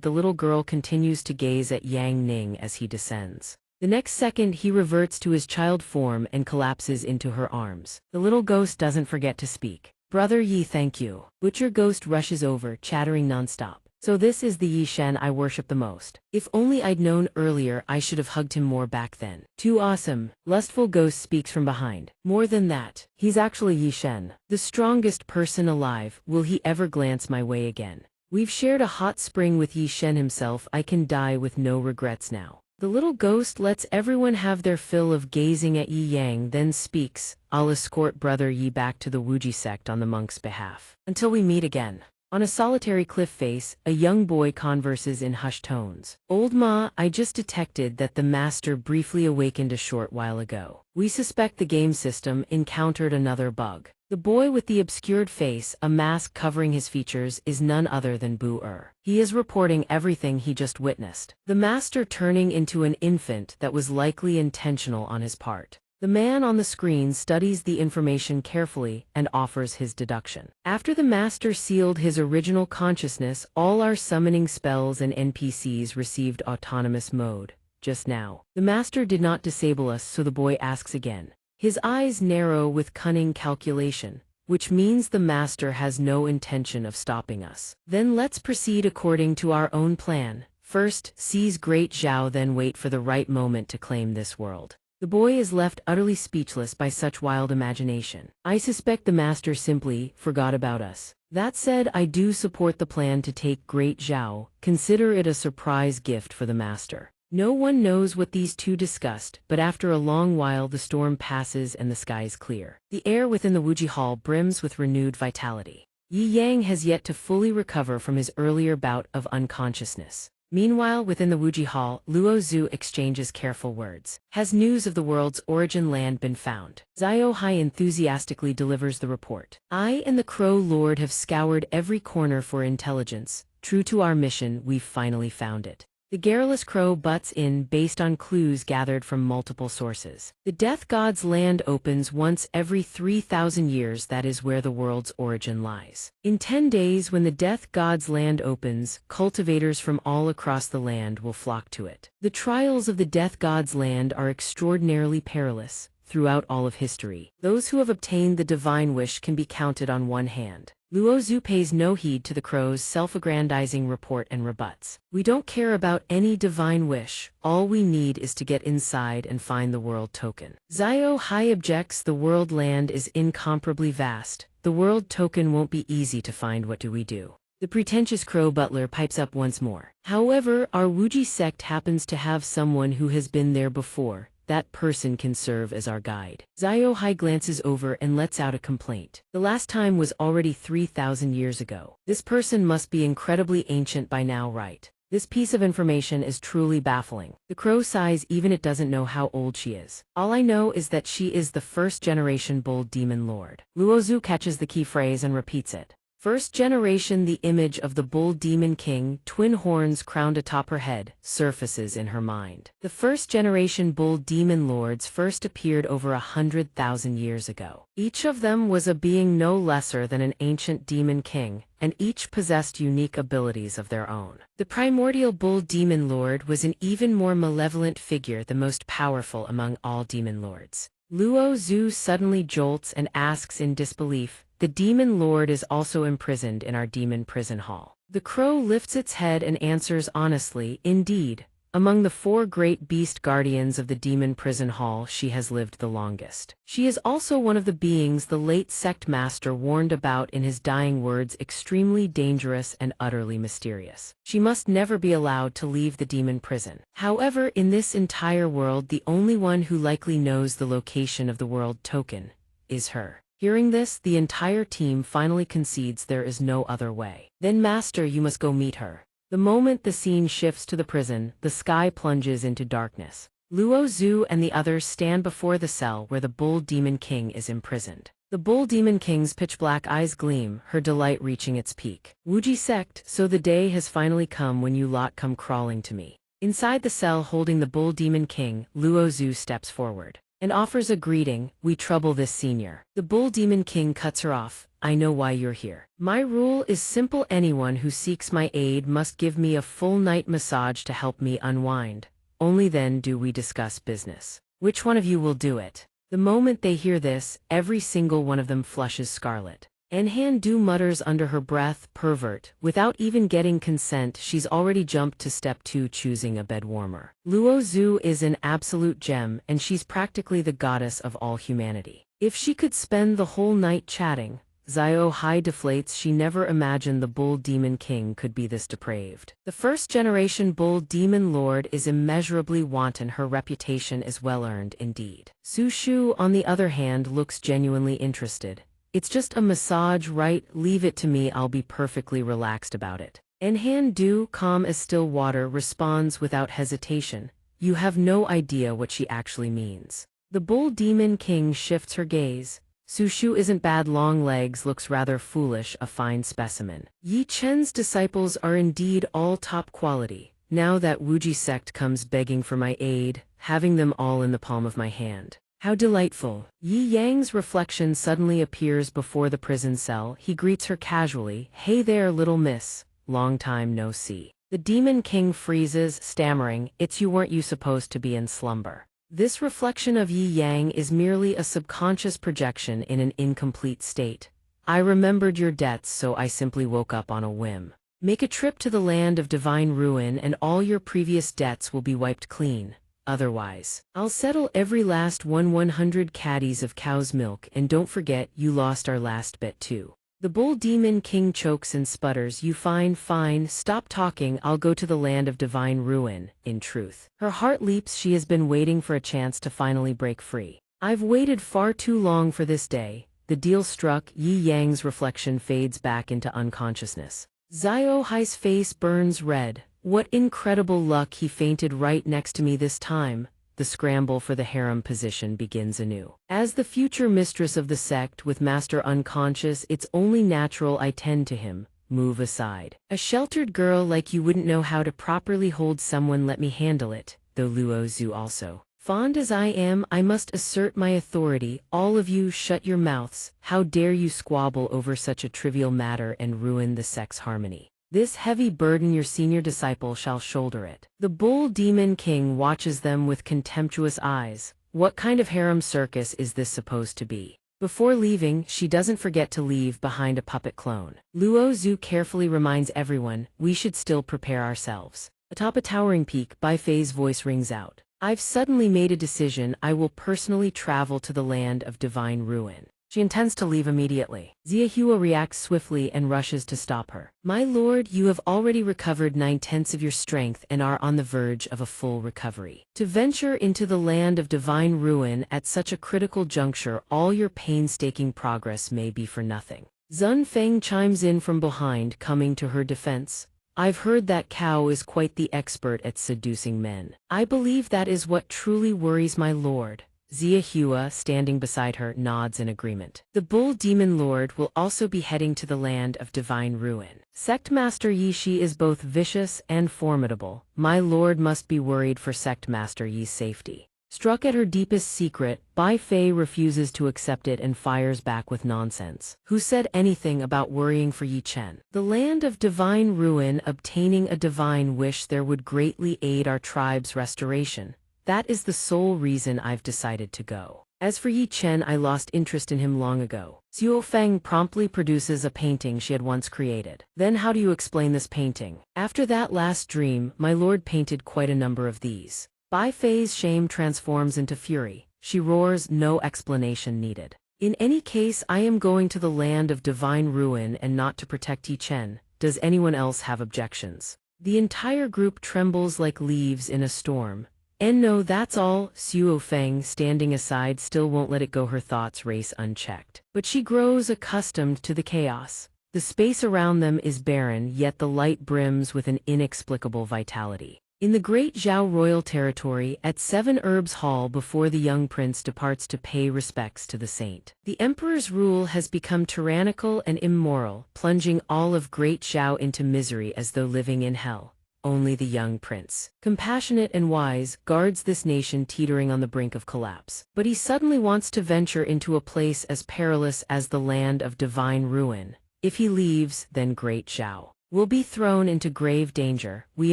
the little girl continues to gaze at Yang Ning as he descends. The next second, he reverts to his child form and collapses into her arms. The little ghost doesn't forget to speak. Brother Yi, thank you. Butcher Ghost rushes over, chattering nonstop. So this is the Yi Shen I worship the most. If only I'd known earlier, I should have hugged him more back then. Too awesome. Lustful Ghost speaks from behind. More than that, he's actually Yi Shen, the strongest person alive. Will he ever glance my way again? We've shared a hot spring with Yi Shen himself. I can die with no regrets now. The little ghost lets everyone have their fill of gazing at Yi Yang, then speaks. I'll escort Brother Yi back to the Wuji sect on the monk's behalf. Until we meet again. On a solitary cliff face, a young boy converses in hushed tones. Old Ma, I just detected that the master briefly awakened a short while ago. We suspect the game system encountered another bug. The boy with the obscured face, a mask covering his features, is none other than Bu-er. He is reporting everything he just witnessed. The master turning into an infant that was likely intentional on his part. The man on the screen studies the information carefully and offers his deduction. After the master sealed his original consciousness, all our summoning spells and NPCs received autonomous mode. Just now, the master did not disable us, so the boy asks again. His eyes narrow with cunning calculation, which means the master has no intention of stopping us. Then let's proceed according to our own plan. First, seize Great Zhao, then wait for the right moment to claim this world. The boy is left utterly speechless by such wild imagination. I suspect the master simply forgot about us. That said, I do support the plan to take Great Zhao. Consider it a surprise gift for the master. No one knows what these two discussed, but after a long while the storm passes and the sky is clear. The air within the Wuji Hall brims with renewed vitality. Yi Yang has yet to fully recover from his earlier bout of unconsciousness. Meanwhile, within the Wuji Hall, Luo Zhu exchanges careful words. Has news of the world's origin land been found? Zio Hai enthusiastically delivers the report. I and the Crow Lord have scoured every corner for intelligence. True to our mission, we've finally found it. The garrulous crow butts in based on clues gathered from multiple sources. The Death God's land opens once every 3,000 years. That is where the world's origin lies. In 10 days, when the Death God's land opens, cultivators from all across the land will flock to it. The trials of the Death God's land are extraordinarily perilous. Throughout all of history, those who have obtained the divine wish can be counted on one hand. Luo Zhu pays no heed to the crow's self-aggrandizing report and rebuts. We don't care about any divine wish. All we need is to get inside and find the world token. Zio Hai objects. The world land is incomparably vast. The world token won't be easy to find. What do we do? The pretentious crow butler pipes up once more. However, our Wuji sect happens to have someone who has been there before. That person can serve as our guide. Zio Hai glances over and lets out a complaint. The last time was already 3,000 years ago. This person must be incredibly ancient by now, right? This piece of information is truly baffling. The crow sighs. Even it doesn't know how old she is. All I know is that she is the first generation bull demon lord. Luo Zhu catches the key phrase and repeats it. First generation. The image of the bull demon king, twin horns crowned atop her head, surfaces in her mind. The first generation bull demon lords first appeared over 100,000 years ago. Each of them was a being no lesser than an ancient demon king, and each possessed unique abilities of their own. The primordial bull demon lord was an even more malevolent figure, the most powerful among all demon lords. Luo Zhu suddenly jolts and asks in disbelief, the demon lord is also imprisoned in our demon prison hall. The crow lifts its head and answers honestly, indeed. Among the 4 great beast guardians of the demon prison hall, she has lived the longest. She is also one of the beings the late sect master warned about in his dying words, extremely dangerous and utterly mysterious. She must never be allowed to leave the demon prison. However, in this entire world, the only one who likely knows the location of the world token is her. Hearing this, the entire team finally concedes there is no other way. Then master, you must go meet her. The moment the scene shifts to the prison, the sky plunges into darkness. Luo Zhu and the others stand before the cell where the bull demon king is imprisoned. The bull demon king's pitch-black eyes gleam, her delight reaching its peak. Wuji Sect, so the day has finally come when you lot come crawling to me. Inside the cell holding the bull demon king, Luo Zhu steps forward and offers a greeting. We trouble this senior. The bull demon king cuts her off. I know why you're here. My rule is simple. Anyone who seeks my aid must give me a full night massage to help me unwind. Only then do we discuss business. Which one of you will do it? The moment they hear this, every single one of them flushes scarlet. Enhan-du mutters under her breath, pervert. Without even getting consent, she's already jumped to step 2, choosing a bed warmer. Luo Zhu is an absolute gem, and she's practically the goddess of all humanity. If she could spend the whole night chatting, Xiao Hai deflates. She never imagined the bull demon king could be this depraved. The first-generation bull demon lord is immeasurably wanton. Her reputation is well-earned indeed. Su Shu, on the other hand, looks genuinely interested. It's just a massage, right? Leave it to me, I'll be perfectly relaxed about it. Enhan-du, calm as still water, responds without hesitation. You have no idea what she actually means. The bull demon king shifts her gaze. Su Shu isn't bad. Long legs, looks rather foolish, a fine specimen. Yi Chen's disciples are indeed all top quality. Now that Wuji Sect comes begging for my aid, having them all in the palm of my hand. How delightful. Yi Yang's reflection suddenly appears before the prison cell. He greets her casually. Hey there, little miss. Long time no see. The demon king freezes, stammering, It's you, weren't you supposed to be in slumber? This reflection of Yi Yang is merely a subconscious projection in an incomplete state. I remembered your debts, so I simply woke up on a whim. Make a trip to the land of divine ruin and all your previous debts will be wiped clean. Otherwise, I'll settle every last 100 caddies of cow's milk, and don't forget you lost our last bet too. The bull demon king chokes and sputters. You fine, stop talking, I'll go to the land of divine ruin. In truth, her heart leaps. She has been waiting for a chance to finally break free. I've waited far too long for this day. The deal struck. Yi Yang's reflection fades back into unconsciousness. Xiao Hai's face burns red. What incredible luck, he fainted right next to me this time. The scramble for the harem position begins anew. As the future mistress of the sect with master unconscious, it's only natural I tend to him. Move aside. A sheltered girl like you wouldn't know how to properly hold someone. Let me handle it. Though Luo Zhu also. Fond as I am, I must assert my authority. All of you shut your mouths. How dare you squabble over such a trivial matter and ruin the sect's harmony? This heavy burden your senior disciple shall shoulder it. The bull demon king watches them with contemptuous eyes. What kind of harem circus is this supposed to be? Before leaving, she doesn't forget to leave behind a puppet clone. Luo Zhu carefully reminds everyone, we should still prepare ourselves. Atop a towering peak, Bai Fei's voice rings out. I've suddenly made a decision. I will personally travel to the land of divine ruin. She intends to leave immediately. Xiahua reacts swiftly and rushes to stop her. My lord, you have already recovered 9/10 of your strength and are on the verge of a full recovery. To venture into the land of divine ruin at such a critical juncture, all your painstaking progress may be for nothing. Zun Feng chimes in from behind, coming to her defense. I've heard that Cao is quite the expert at seducing men. I believe that is what truly worries my lord. Xiahua, standing beside her, nods in agreement. The bull demon lord will also be heading to the land of divine ruin. Sect Master Yi Shi is both vicious and formidable. My lord must be worried for Sect Master Yi's safety. Struck at her deepest secret, Bai Fei refuses to accept it and fires back with nonsense. Who said anything about worrying for Yi Chen? The land of divine ruin, obtaining a divine wish there would greatly aid our tribe's restoration. That is the sole reason I've decided to go. As for Yi Chen, I lost interest in him long ago. Xiao Feng promptly produces a painting she had once created. Then how do you explain this painting? After that last dream, my lord painted quite a number of these. Bai Fei's shame transforms into fury. She roars, no explanation needed. In any case, I am going to the land of divine ruin and not to protect Yi Chen. Does anyone else have objections? The entire group trembles like leaves in a storm. And no, that's all. Xiao Feng, standing aside, still won't let it go. Her thoughts race unchecked. But she grows accustomed to the chaos. The space around them is barren, yet the light brims with an inexplicable vitality. In the Great Zhao royal territory at Seven Herbs Hall before the young prince departs to pay respects to the saint. The emperor's rule has become tyrannical and immoral, plunging all of Great Zhao into misery as though living in hell. Only the young prince, compassionate and wise, guards this nation teetering on the brink of collapse. But he suddenly wants to venture into a place as perilous as the land of divine ruin. If he leaves, then Great Zhao will be thrown into grave danger. We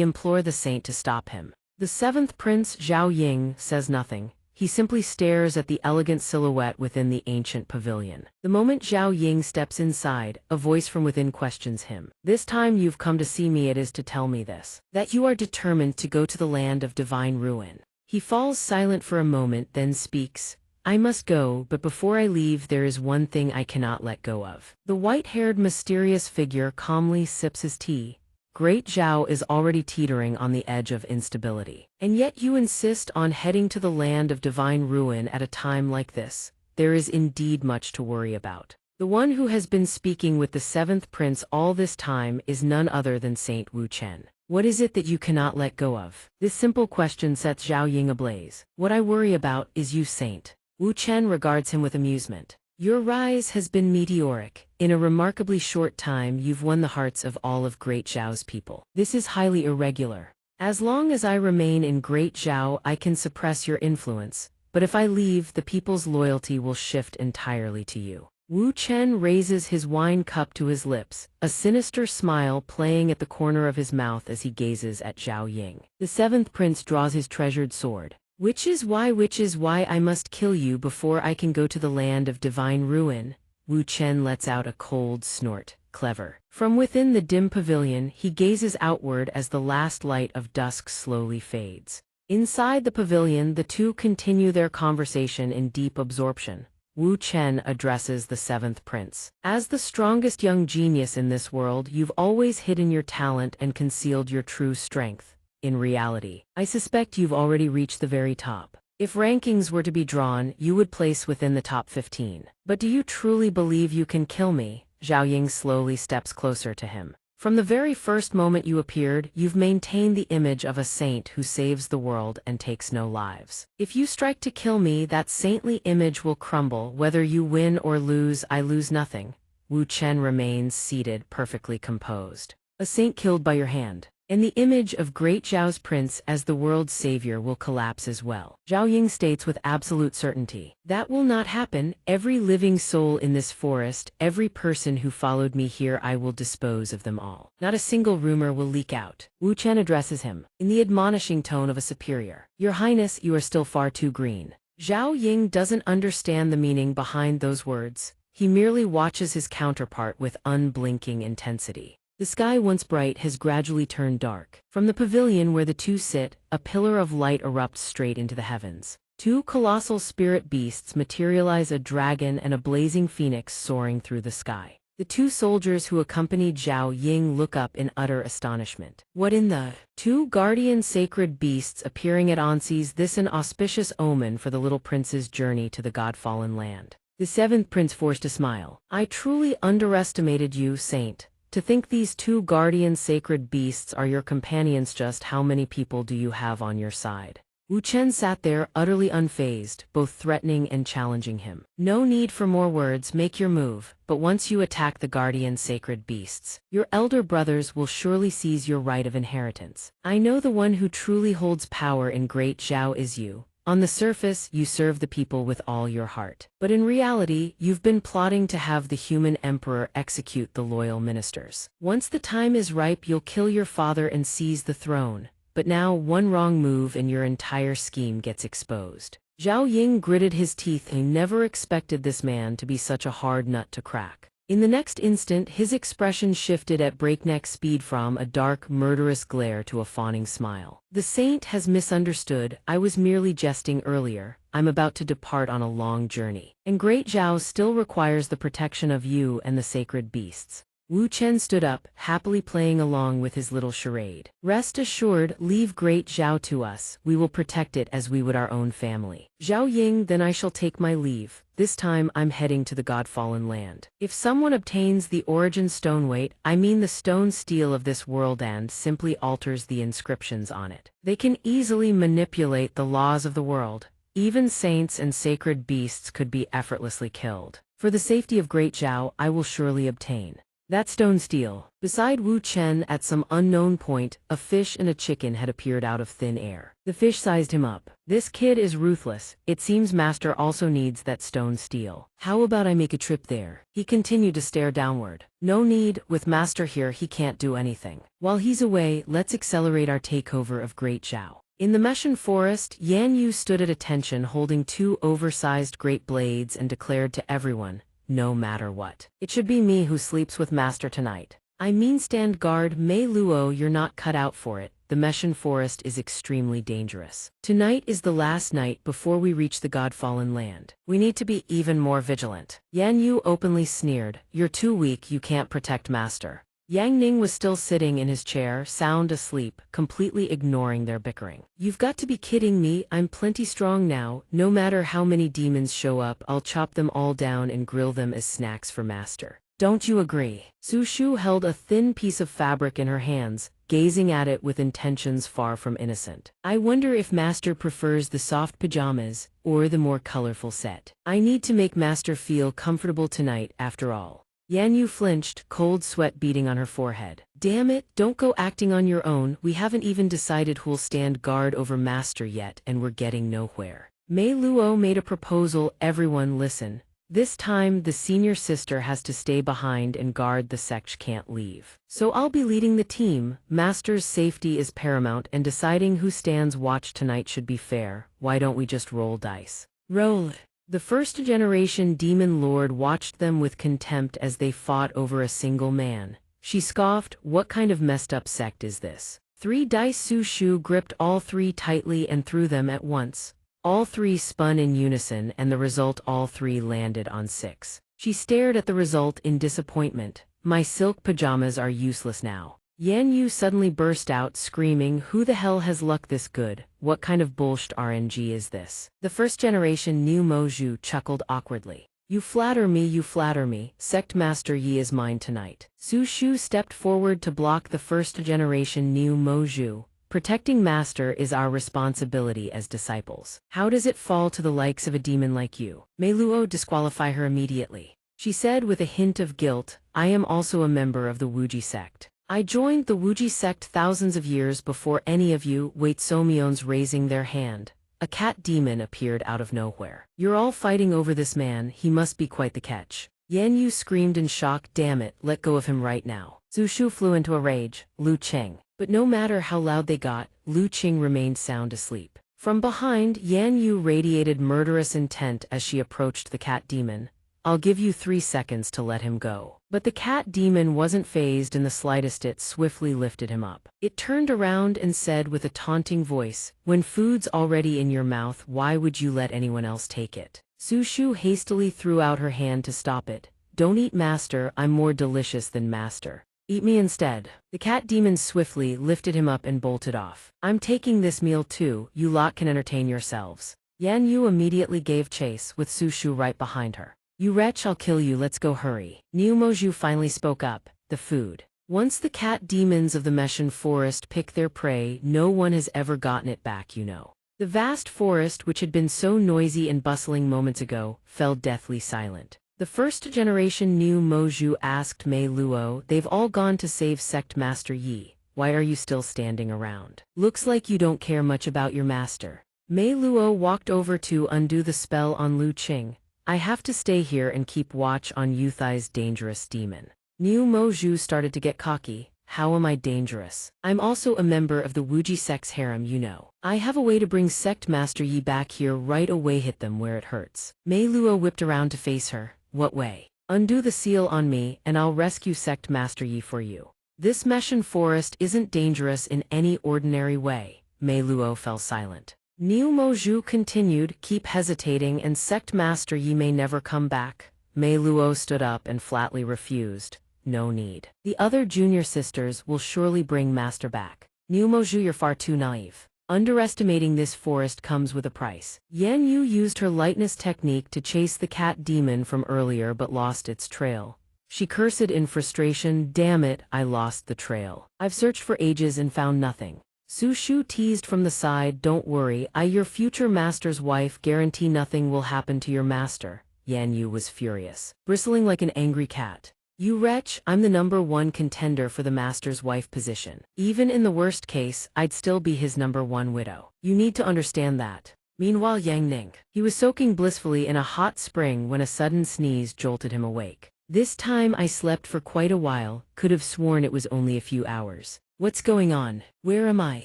implore the saint to stop him. The seventh prince, Zhao Ying, says nothing. He simply stares at the elegant silhouette within the ancient pavilion. The moment Zhao Ying steps inside, a voice from within questions him. This time you've come to see me, it is to tell me this, that you are determined to go to the land of divine ruin. He falls silent for a moment, then speaks. I must go, but before I leave there is one thing I cannot let go of. The white-haired mysterious figure calmly sips his tea. Great Zhao is already teetering on the edge of instability. And yet you insist on heading to the land of divine ruin at a time like this. There is indeed much to worry about. The one who has been speaking with the seventh prince all this time is none other than Saint Wu Chen. What is it that you cannot let go of? This simple question sets Zhao Ying ablaze. What I worry about is you, Saint. Wu Chen regards him with amusement. Your rise has been meteoric. In a remarkably short time you've won the hearts of all of Great Zhao's people. This is highly irregular. As long as I remain in Great Zhao I can suppress your influence, but if I leave the people's loyalty will shift entirely to you. Wu Chen raises his wine cup to his lips, a sinister smile playing at the corner of his mouth as he gazes at Zhao Ying. The seventh prince draws his treasured sword. Which is why I must kill you before I can go to the land of divine ruin. Wu Chen lets out a cold snort. Clever. From within the dim pavilion, he gazes outward as the last light of dusk slowly fades. Inside the pavilion, the two continue their conversation in deep absorption. Wu Chen addresses the seventh prince. As the strongest young genius in this world, you've always hidden your talent and concealed your true strength. In reality, I suspect you've already reached the very top. If rankings were to be drawn, you would place within the top 15. But do you truly believe you can kill me? Zhao Ying slowly steps closer to him. From the very first moment you appeared, you've maintained the image of a saint who saves the world and takes no lives. If you strike to kill me, that saintly image will crumble. Whether you win or lose, I lose nothing. Wu Chen remains seated, perfectly composed. A saint killed by your hand. And the image of Great Zhao's prince as the world's savior will collapse as well. Zhao Ying states with absolute certainty. That will not happen. Every living soul in this forest, every person who followed me here, I will dispose of them all. Not a single rumor will leak out. Wu Chen addresses him, in the admonishing tone of a superior. Your Highness, you are still far too green. Zhao Ying doesn't understand the meaning behind those words. He merely watches his counterpart with unblinking intensity. The sky once bright has gradually turned dark. From the pavilion where the two sit, a pillar of light erupts straight into the heavens. Two colossal spirit beasts materialize, a dragon and a blazing phoenix soaring through the sky. The two soldiers who accompanied Zhao Ying look up in utter astonishment. What in the? Two guardian sacred beasts appearing at once, this an auspicious omen for the little prince's journey to the god-fallen land. The seventh prince forced a smile. I truly underestimated you, Saint. To think these two guardian sacred beasts are your companions. Just how many people do you have on your side? Wu Chen sat there, utterly unfazed, both threatening and challenging him. No need for more words, make your move, but once you attack the guardian sacred beasts, your elder brothers will surely seize your right of inheritance. I know the one who truly holds power in Great Zhao is you. On the surface, you serve the people with all your heart. But in reality, you've been plotting to have the human emperor execute the loyal ministers. Once the time is ripe, you'll kill your father and seize the throne. But now, one wrong move and your entire scheme gets exposed. Zhao Ying gritted his teeth. He never expected this man to be such a hard nut to crack. In the next instant, his expression shifted at breakneck speed from a dark, murderous glare to a fawning smile. The saint has misunderstood. I was merely jesting earlier. I'm about to depart on a long journey. And Great Zhao still requires the protection of you and the sacred beasts. Wu Chen stood up, happily playing along with his little charade. Rest assured, leave Great Zhao to us, we will protect it as we would our own family. Zhao Ying, then I shall take my leave. This time I'm heading to the God-fallen land. If someone obtains the origin stone weight, I mean the stone steel of this world and simply alters the inscriptions on it, they can easily manipulate the laws of the world. Even saints and sacred beasts could be effortlessly killed. For the safety of Great Zhao, I will surely obtain that stone steel. Beside Wu Chen at some unknown point, a fish and a chicken had appeared out of thin air. The fish sized him up. This kid is ruthless. It seems Master also needs that stone steel. How about I make a trip there? He continued to stare downward. No need, with Master here he can't do anything. While he's away, let's accelerate our takeover of Great Zhao. In the Meshan forest, Yan Yu stood at attention holding two oversized great blades and declared to everyone, no matter what, it should be me who sleeps with Master tonight. I mean, stand guard, Mei Luo, you're not cut out for it. The Meshan forest is extremely dangerous. Tonight is the last night before we reach the God-fallen land. We need to be even more vigilant. Yan Yu openly sneered, you're too weak, you can't protect Master. Yang Ning was still sitting in his chair, sound asleep, completely ignoring their bickering. You've got to be kidding me, I'm plenty strong now. No matter how many demons show up, I'll chop them all down and grill them as snacks for Master. Don't you agree? Su Shu held a thin piece of fabric in her hands, gazing at it with intentions far from innocent. I wonder if Master prefers the soft pajamas, or the more colorful set. I need to make Master feel comfortable tonight after all. Yan Yu flinched, cold sweat beading on her forehead. Damn it, don't go acting on your own, we haven't even decided who'll stand guard over Master yet and we're getting nowhere. Mei Luo made a proposal, everyone listen. This time the senior sister has to stay behind and guard the sect can't leave. So I'll be leading the team, Master's safety is paramount and deciding who stands watch tonight should be fair, why don't we just roll dice? Roll it. The first-generation demon lord watched them with contempt as they fought over a single man. She scoffed, what kind of messed up sect is this? 3 dice. Su Shu gripped all 3 tightly and threw them at once. All 3 spun in unison and the result all 3 landed on 6. She stared at the result in disappointment. My silk pajamas are useless now. Yan Yu suddenly burst out, screaming, who the hell has luck this good? What kind of bullshit RNG is this? The first-generation Niu Moju chuckled awkwardly. You flatter me, Sect Master Yi is mine tonight. Su Shu stepped forward to block the first-generation Niu Moju. Protecting Master is our responsibility as disciples. How does it fall to the likes of a demon like you? Mei Luo, disqualify her immediately. She said with a hint of guilt, I am also a member of the Wuji sect. I joined the Wuji sect thousands of years before any of you. Wait, Somion's raising their hand. A cat demon appeared out of nowhere. You're all fighting over this man, he must be quite the catch. Yan Yu screamed in shock, damn it, let go of him right now. Su Shu flew into a rage, Lu Cheng. But no matter how loud they got, Lu Qing remained sound asleep. From behind, Yan Yu radiated murderous intent as she approached the cat demon. I'll give you 3 seconds to let him go. But the cat demon wasn't fazed in the slightest. It swiftly lifted him up. It turned around and said with a taunting voice, when food's already in your mouth, why would you let anyone else take it? Su Shu hastily threw out her hand to stop it. Don't eat Master, I'm more delicious than Master. Eat me instead. The cat demon swiftly lifted him up and bolted off. I'm taking this meal too, you lot can entertain yourselves. Yan Yu immediately gave chase, with Su Shu right behind her. You wretch, I'll kill you, let's go, hurry. Niu Moju finally spoke up, the food. Once the cat demons of the Meshan forest pick their prey, no one has ever gotten it back, you know. The vast forest, which had been so noisy and bustling moments ago, fell deathly silent. The first-generation Niu Moju asked Mei Luo, they've all gone to save Sect Master Yi. Why are you still standing around? Looks like you don't care much about your master. Mei Luo walked over to undo the spell on Lu Qing. I have to stay here and keep watch on Yuthai's dangerous demon. Niu Moju started to get cocky. How am I dangerous? I'm also a member of the Wuji sect's harem, you know. I have a way to bring Sect Master Yi back here right away, hit them where it hurts. Mei Luo whipped around to face her. What way? Undo the seal on me and I'll rescue Sect Master Yi for you. This Meshan forest isn't dangerous in any ordinary way. Mei Luo fell silent. Niu Moju continued, keep hesitating and Sect Master Yi may never come back. Mei Luo stood up and flatly refused. no need. The other junior sisters will surely bring master back. Niumoju, you're far too naive. Underestimating this forest comes with a price. Yan Yu used her lightness technique to chase the cat demon from earlier but lost its trail. She cursed in frustration, damn it, I lost the trail. I've searched for ages and found nothing. Su Shu teased from the side, don't worry, your future master's wife, guarantee nothing will happen to your master. Yan Yu was furious, bristling like an angry cat. You wretch, I'm the #1 contender for the master's wife position. Even in the worst case, I'd still be his #1 widow. You need to understand that. Meanwhile, Yang Ning, he was soaking blissfully in a hot spring when a sudden sneeze jolted him awake. This time I slept for quite a while, could have sworn it was only a few hours. What's going on? Where am I?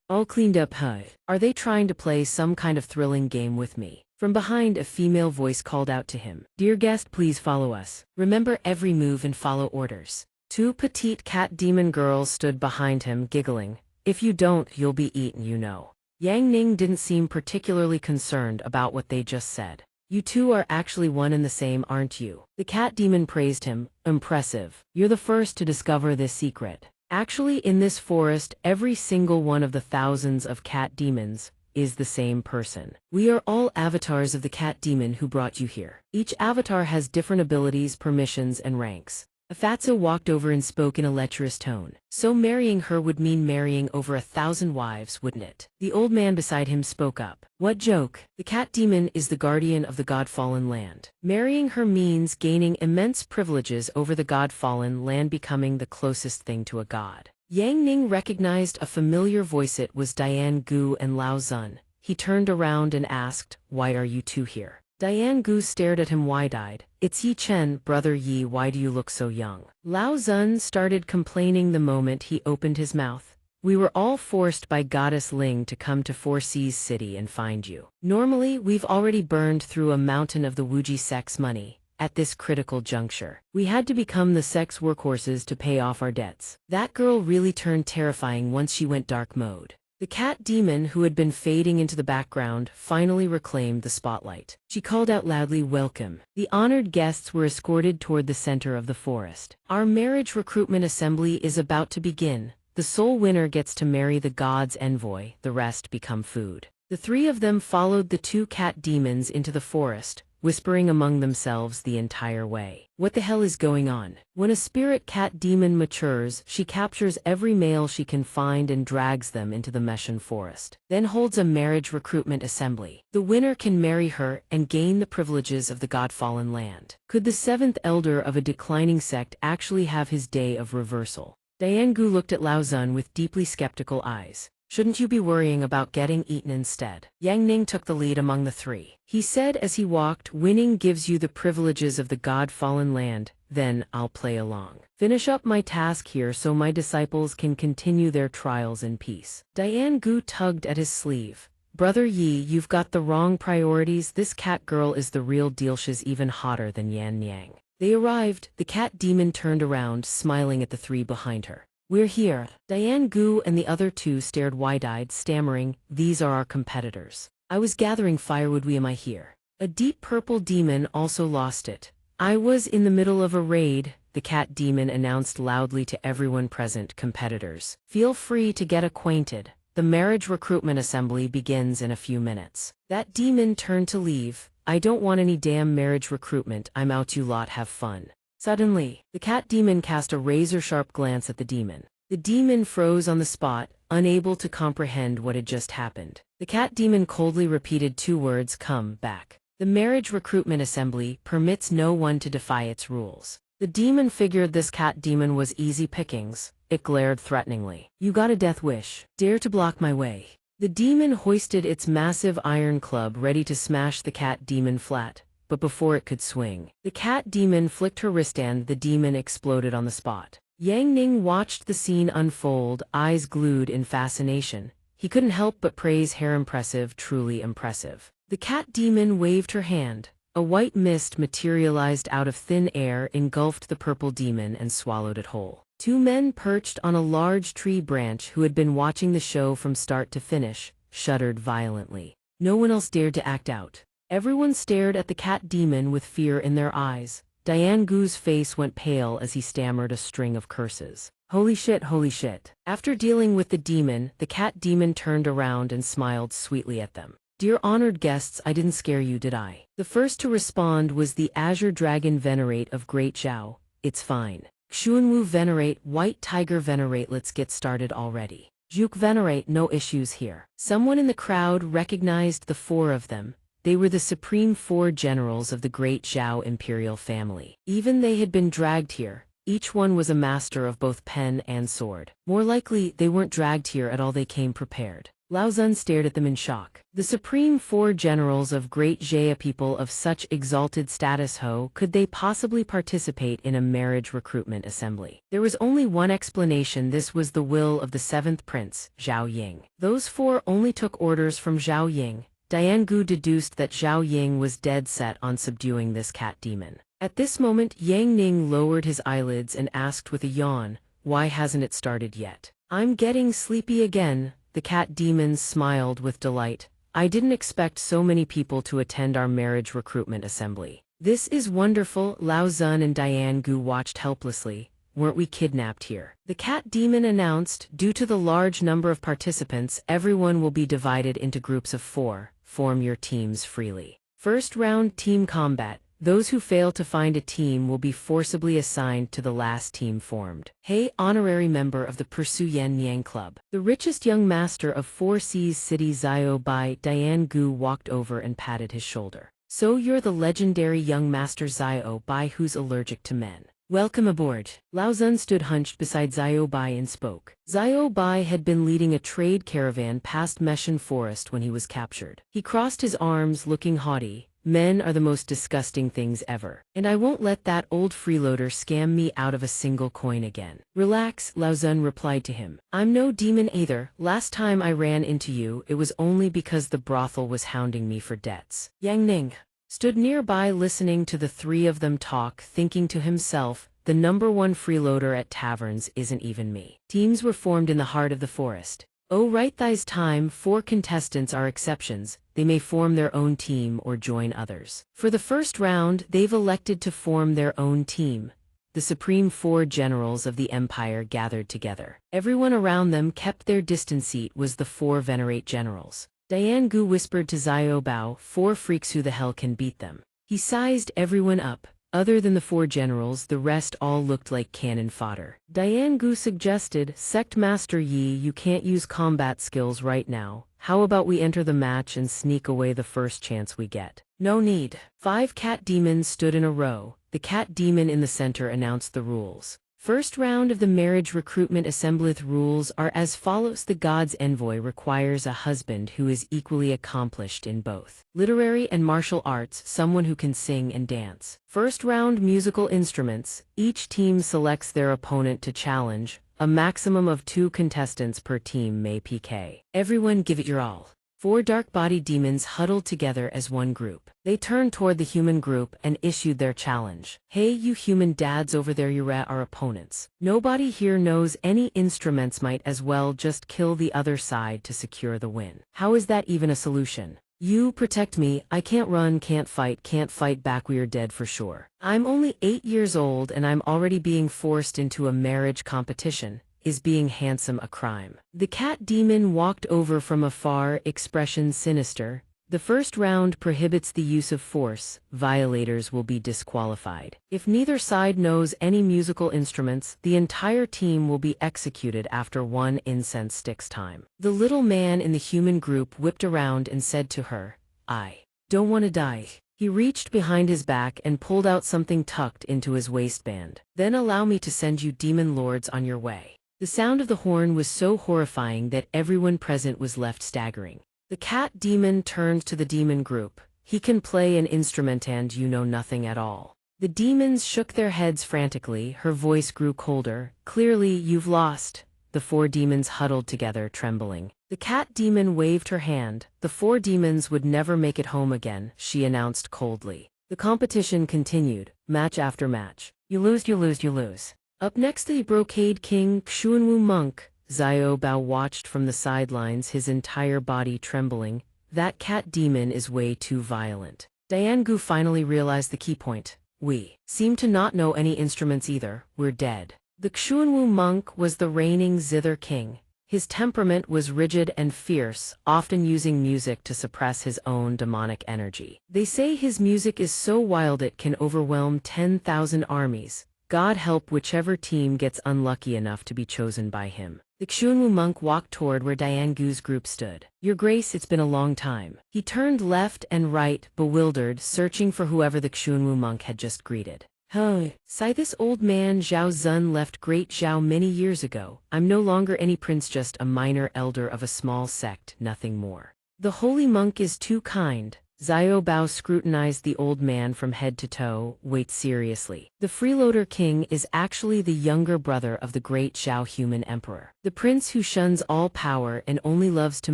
All cleaned up, huh? Are they trying to play some kind of thrilling game with me? From behind, a female voice called out to him. Dear guest, please follow us. Remember every move and follow orders. Two petite cat demon girls stood behind him, giggling. If you don't, you'll be eaten, you know. Yang Ning didn't seem particularly concerned about what they just said. You two are actually one and the same, aren't you? The cat demon praised him. Impressive. You're the first to discover this secret. Actually, in this forest, every single one of the thousands of cat demons is the same person. We are all avatars of the cat demon who brought you here. Each avatar has different abilities, permissions, and ranks. Afatsu walked over and spoke in a lecherous tone. So marrying her would mean marrying over 1,000 wives, wouldn't it? The old man beside him spoke up. What joke? The cat demon is the guardian of the God-fallen land. Marrying her means gaining immense privileges over the God-fallen land, becoming the closest thing to a god. Yang Ning recognized a familiar voice. It was Diane Gu and Lao Zun. He turned around and asked, why are you two here? Diane Gu stared at him wide-eyed. It's Yi Chen, brother Yi, why do you look so young? Lao Zun started complaining the moment he opened his mouth. We were all forced by Goddess Ling to come to Four Seas City and find you. Normally, we've already burned through a mountain of the Wuji Sect's money. At this critical juncture, we had to become the Sect's workhorses to pay off our debts. That girl really turned terrifying once she went dark mode. The cat demon, who had been fading into the background, finally reclaimed the spotlight. She called out loudly, welcome. The honored guests were escorted toward the center of the forest. Our marriage recruitment assembly is about to begin. The sole winner gets to marry the god's envoy, the rest become food. The three of them followed the two cat demons into the forest, whispering among themselves the entire way. What the hell is going on? When a spirit cat demon matures, she captures every male she can find and drags them into the Meshan forest. Then holds a marriage recruitment assembly. The winner can marry her and gain the privileges of the God-fallen land. Could the seventh elder of a declining sect actually have his day of reversal? Diane Gu looked at Lao Zun with deeply skeptical eyes. Shouldn't you be worrying about getting eaten instead? Yang Ning took the lead among the three. He said as he walked, winning gives you the privileges of the God-fallen land, then I'll play along. Finish up my task here so my disciples can continue their trials in peace. Diane Gu tugged at his sleeve. Brother Yi, you've got the wrong priorities. This cat girl is the real deal. She's even hotter than Yan Yang. They arrived. The cat demon turned around, smiling at the three behind her. We're here. Diane Gu and the other two stared wide-eyed, stammering, these are our competitors. I was gathering firewood. Am I here? A deep purple demon also lost it. I was in the middle of a raid, the cat demon announced loudly to everyone present. Competitors, feel free to get acquainted. The marriage recruitment assembly begins in a few minutes. That demon turned to leave. I don't want any damn marriage recruitment. I'm out. You lot have fun. Suddenly, the cat demon cast a razor-sharp glance at the demon. The demon froze on the spot, unable to comprehend what had just happened. The cat demon coldly repeated two words, come back. The marriage recruitment assembly permits no one to defy its rules. The demon figured this cat demon was easy pickings. It glared threateningly. You got a death wish. Dare to block my way. The demon hoisted its massive iron club ready to smash the cat demon flat. But before it could swing, the cat demon flicked her wristband. The demon exploded on the spot. Yang Ning watched the scene unfold, eyes glued in fascination. He couldn't help but praise her. Impressive, truly impressive. The cat demon waved her hand. A white mist materialized out of thin air, engulfed the purple demon and swallowed it whole. Two men perched on a large tree branch who had been watching the show from start to finish, shuddered violently. No one else dared to act out. Everyone stared at the cat demon with fear in their eyes. Diane Gu's face went pale as he stammered a string of curses. Holy shit, holy shit. After dealing with the demon, the cat demon turned around and smiled sweetly at them. Dear honored guests, I didn't scare you, did I? The first to respond was the Azure Dragon Venerate of Great Zhao. It's fine. Xuanwu Venerate, White Tiger Venerate, let's get started already. Juk Venerate, no issues here. Someone in the crowd recognized the four of them. They were the supreme four generals of the Great Zhao imperial family. Even they had been dragged here. Each one was a master of both pen and sword. More likely, they weren't dragged here at all, they came prepared. Lao Zun stared at them in shock. The supreme four generals of Great Zhao, people of such exalted status, how could they possibly participate in a marriage recruitment assembly? There was only one explanation: this was the will of the seventh prince, Zhao Ying. Those four only took orders from Zhao Ying. Diane Gu deduced that Zhao Ying was dead set on subduing this cat demon. At this moment, Yang Ning lowered his eyelids and asked with a yawn, "Why hasn't it started yet?" "I'm getting sleepy again." The cat demon smiled with delight. "I didn't expect so many people to attend our marriage recruitment assembly." "This is wonderful." Lao Zun and Diane Gu watched helplessly. "Weren't we kidnapped here?" The cat demon announced, "Due to the large number of participants, everyone will be divided into groups of 4. Form your teams freely. First round, team combat. Those who fail to find a team will be forcibly assigned to the last team formed." Hey, honorary member of the Pursue Yan Yang Club. The richest young master of 4 Seas City, Xiao Bai. Diane Gu walked over and patted his shoulder. "So you're the legendary young master Xiao Bai who's allergic to men. Welcome aboard." Lao Zun stood hunched beside Xiao Bai and spoke. Xiao Bai had been leading a trade caravan past Meshan Forest when he was captured. He crossed his arms, looking haughty. "Men are the most disgusting things ever. And I won't let that old freeloader scam me out of a single coin again." "Relax," Lao Zun replied to him. "I'm no demon either. Last time I ran into you, it was only because the brothel was hounding me for debts." Yang Ning stood nearby listening to the three of them talk, thinking to himself, the number one freeloader at taverns isn't even me. Teams were formed in the heart of the forest. Oh, right, this time 4 contestants are exceptions. They may form their own team or join others. For the first round, they've elected to form their own team. The supreme 4 generals of the empire gathered together. Everyone around them kept their distance. It was the 4 venerate generals. Diane Gu whispered to Xiao Bao, 4 freaks, who the hell can beat them? He sized everyone up. Other than the 4 generals, the rest all looked like cannon fodder. Diane Gu suggested, "Sect Master Yi, you can't use combat skills right now. How about we enter the match and sneak away the first chance we get?" "No need." 5 cat demons stood in a row. The cat demon in the center announced the rules. First round of the marriage recruitment assembly. Rules are as follows: the god's envoy requires a husband who is equally accomplished in both literary and martial arts, someone who can sing and dance. First round, musical instruments. Each team selects their opponent to challenge. A maximum of 2 contestants per team may PK. Everyone give it your all. 4 dark-bodied demons huddled together as one group. They turned toward the human group and issued their challenge. "Hey, you human dads over there, you're our opponents. Nobody here knows any instruments, might as well just kill the other side to secure the win. How is that even a solution? You protect me, I can't run, can't fight back, we are dead for sure. I'm only 8 years old and I'm already being forced into a marriage competition. Is being handsome a crime?" The cat demon walked over from afar, expression sinister. "The first round prohibits the use of force. Violators will be disqualified. If neither side knows any musical instruments, the entire team will be executed after 1 incense stick's time." The little man in the human group whipped around and said to her, "I don't want to die." He reached behind his back and pulled out something tucked into his waistband. "Then allow me to send you demon lords on your way." The sound of the horn was so horrifying that everyone present was left staggering. The cat demon turned to the demon group. "He can play an instrument and you know nothing at all." The demons shook their heads frantically. Her voice grew colder. "Clearly, you've lost." The 4 demons huddled together, trembling. The cat demon waved her hand. "The 4 demons would never make it home again," she announced coldly. The competition continued, match after match. "You lose, you lose, you lose." Up next, the Brocade King, Xuanwu Monk. Xiao Bao watched from the sidelines, his entire body trembling. "That cat demon is way too violent." Diane Gu finally realized the key point. We seem to not know any instruments either, we're dead. The Xuanwu monk was the reigning zither king. His temperament was rigid and fierce, often using music to suppress his own demonic energy. They say his music is so wild it can overwhelm 10,000 armies. God help whichever team gets unlucky enough to be chosen by him. The Xuanwu monk walked toward where Diane Gu's group stood. Your Grace, it's been a long time. He turned left and right, bewildered, searching for whoever the Xuanwu monk had just greeted. Sigh, this old man Zhao Zun left great Zhao many years ago. I'm no longer any prince, just a minor elder of a small sect, nothing more. The holy monk is too kind. Xiao Bao scrutinized the old man from head to toe. Wait, seriously. The freeloader king is actually the younger brother of the great Zhao human emperor. The prince who shuns all power and only loves to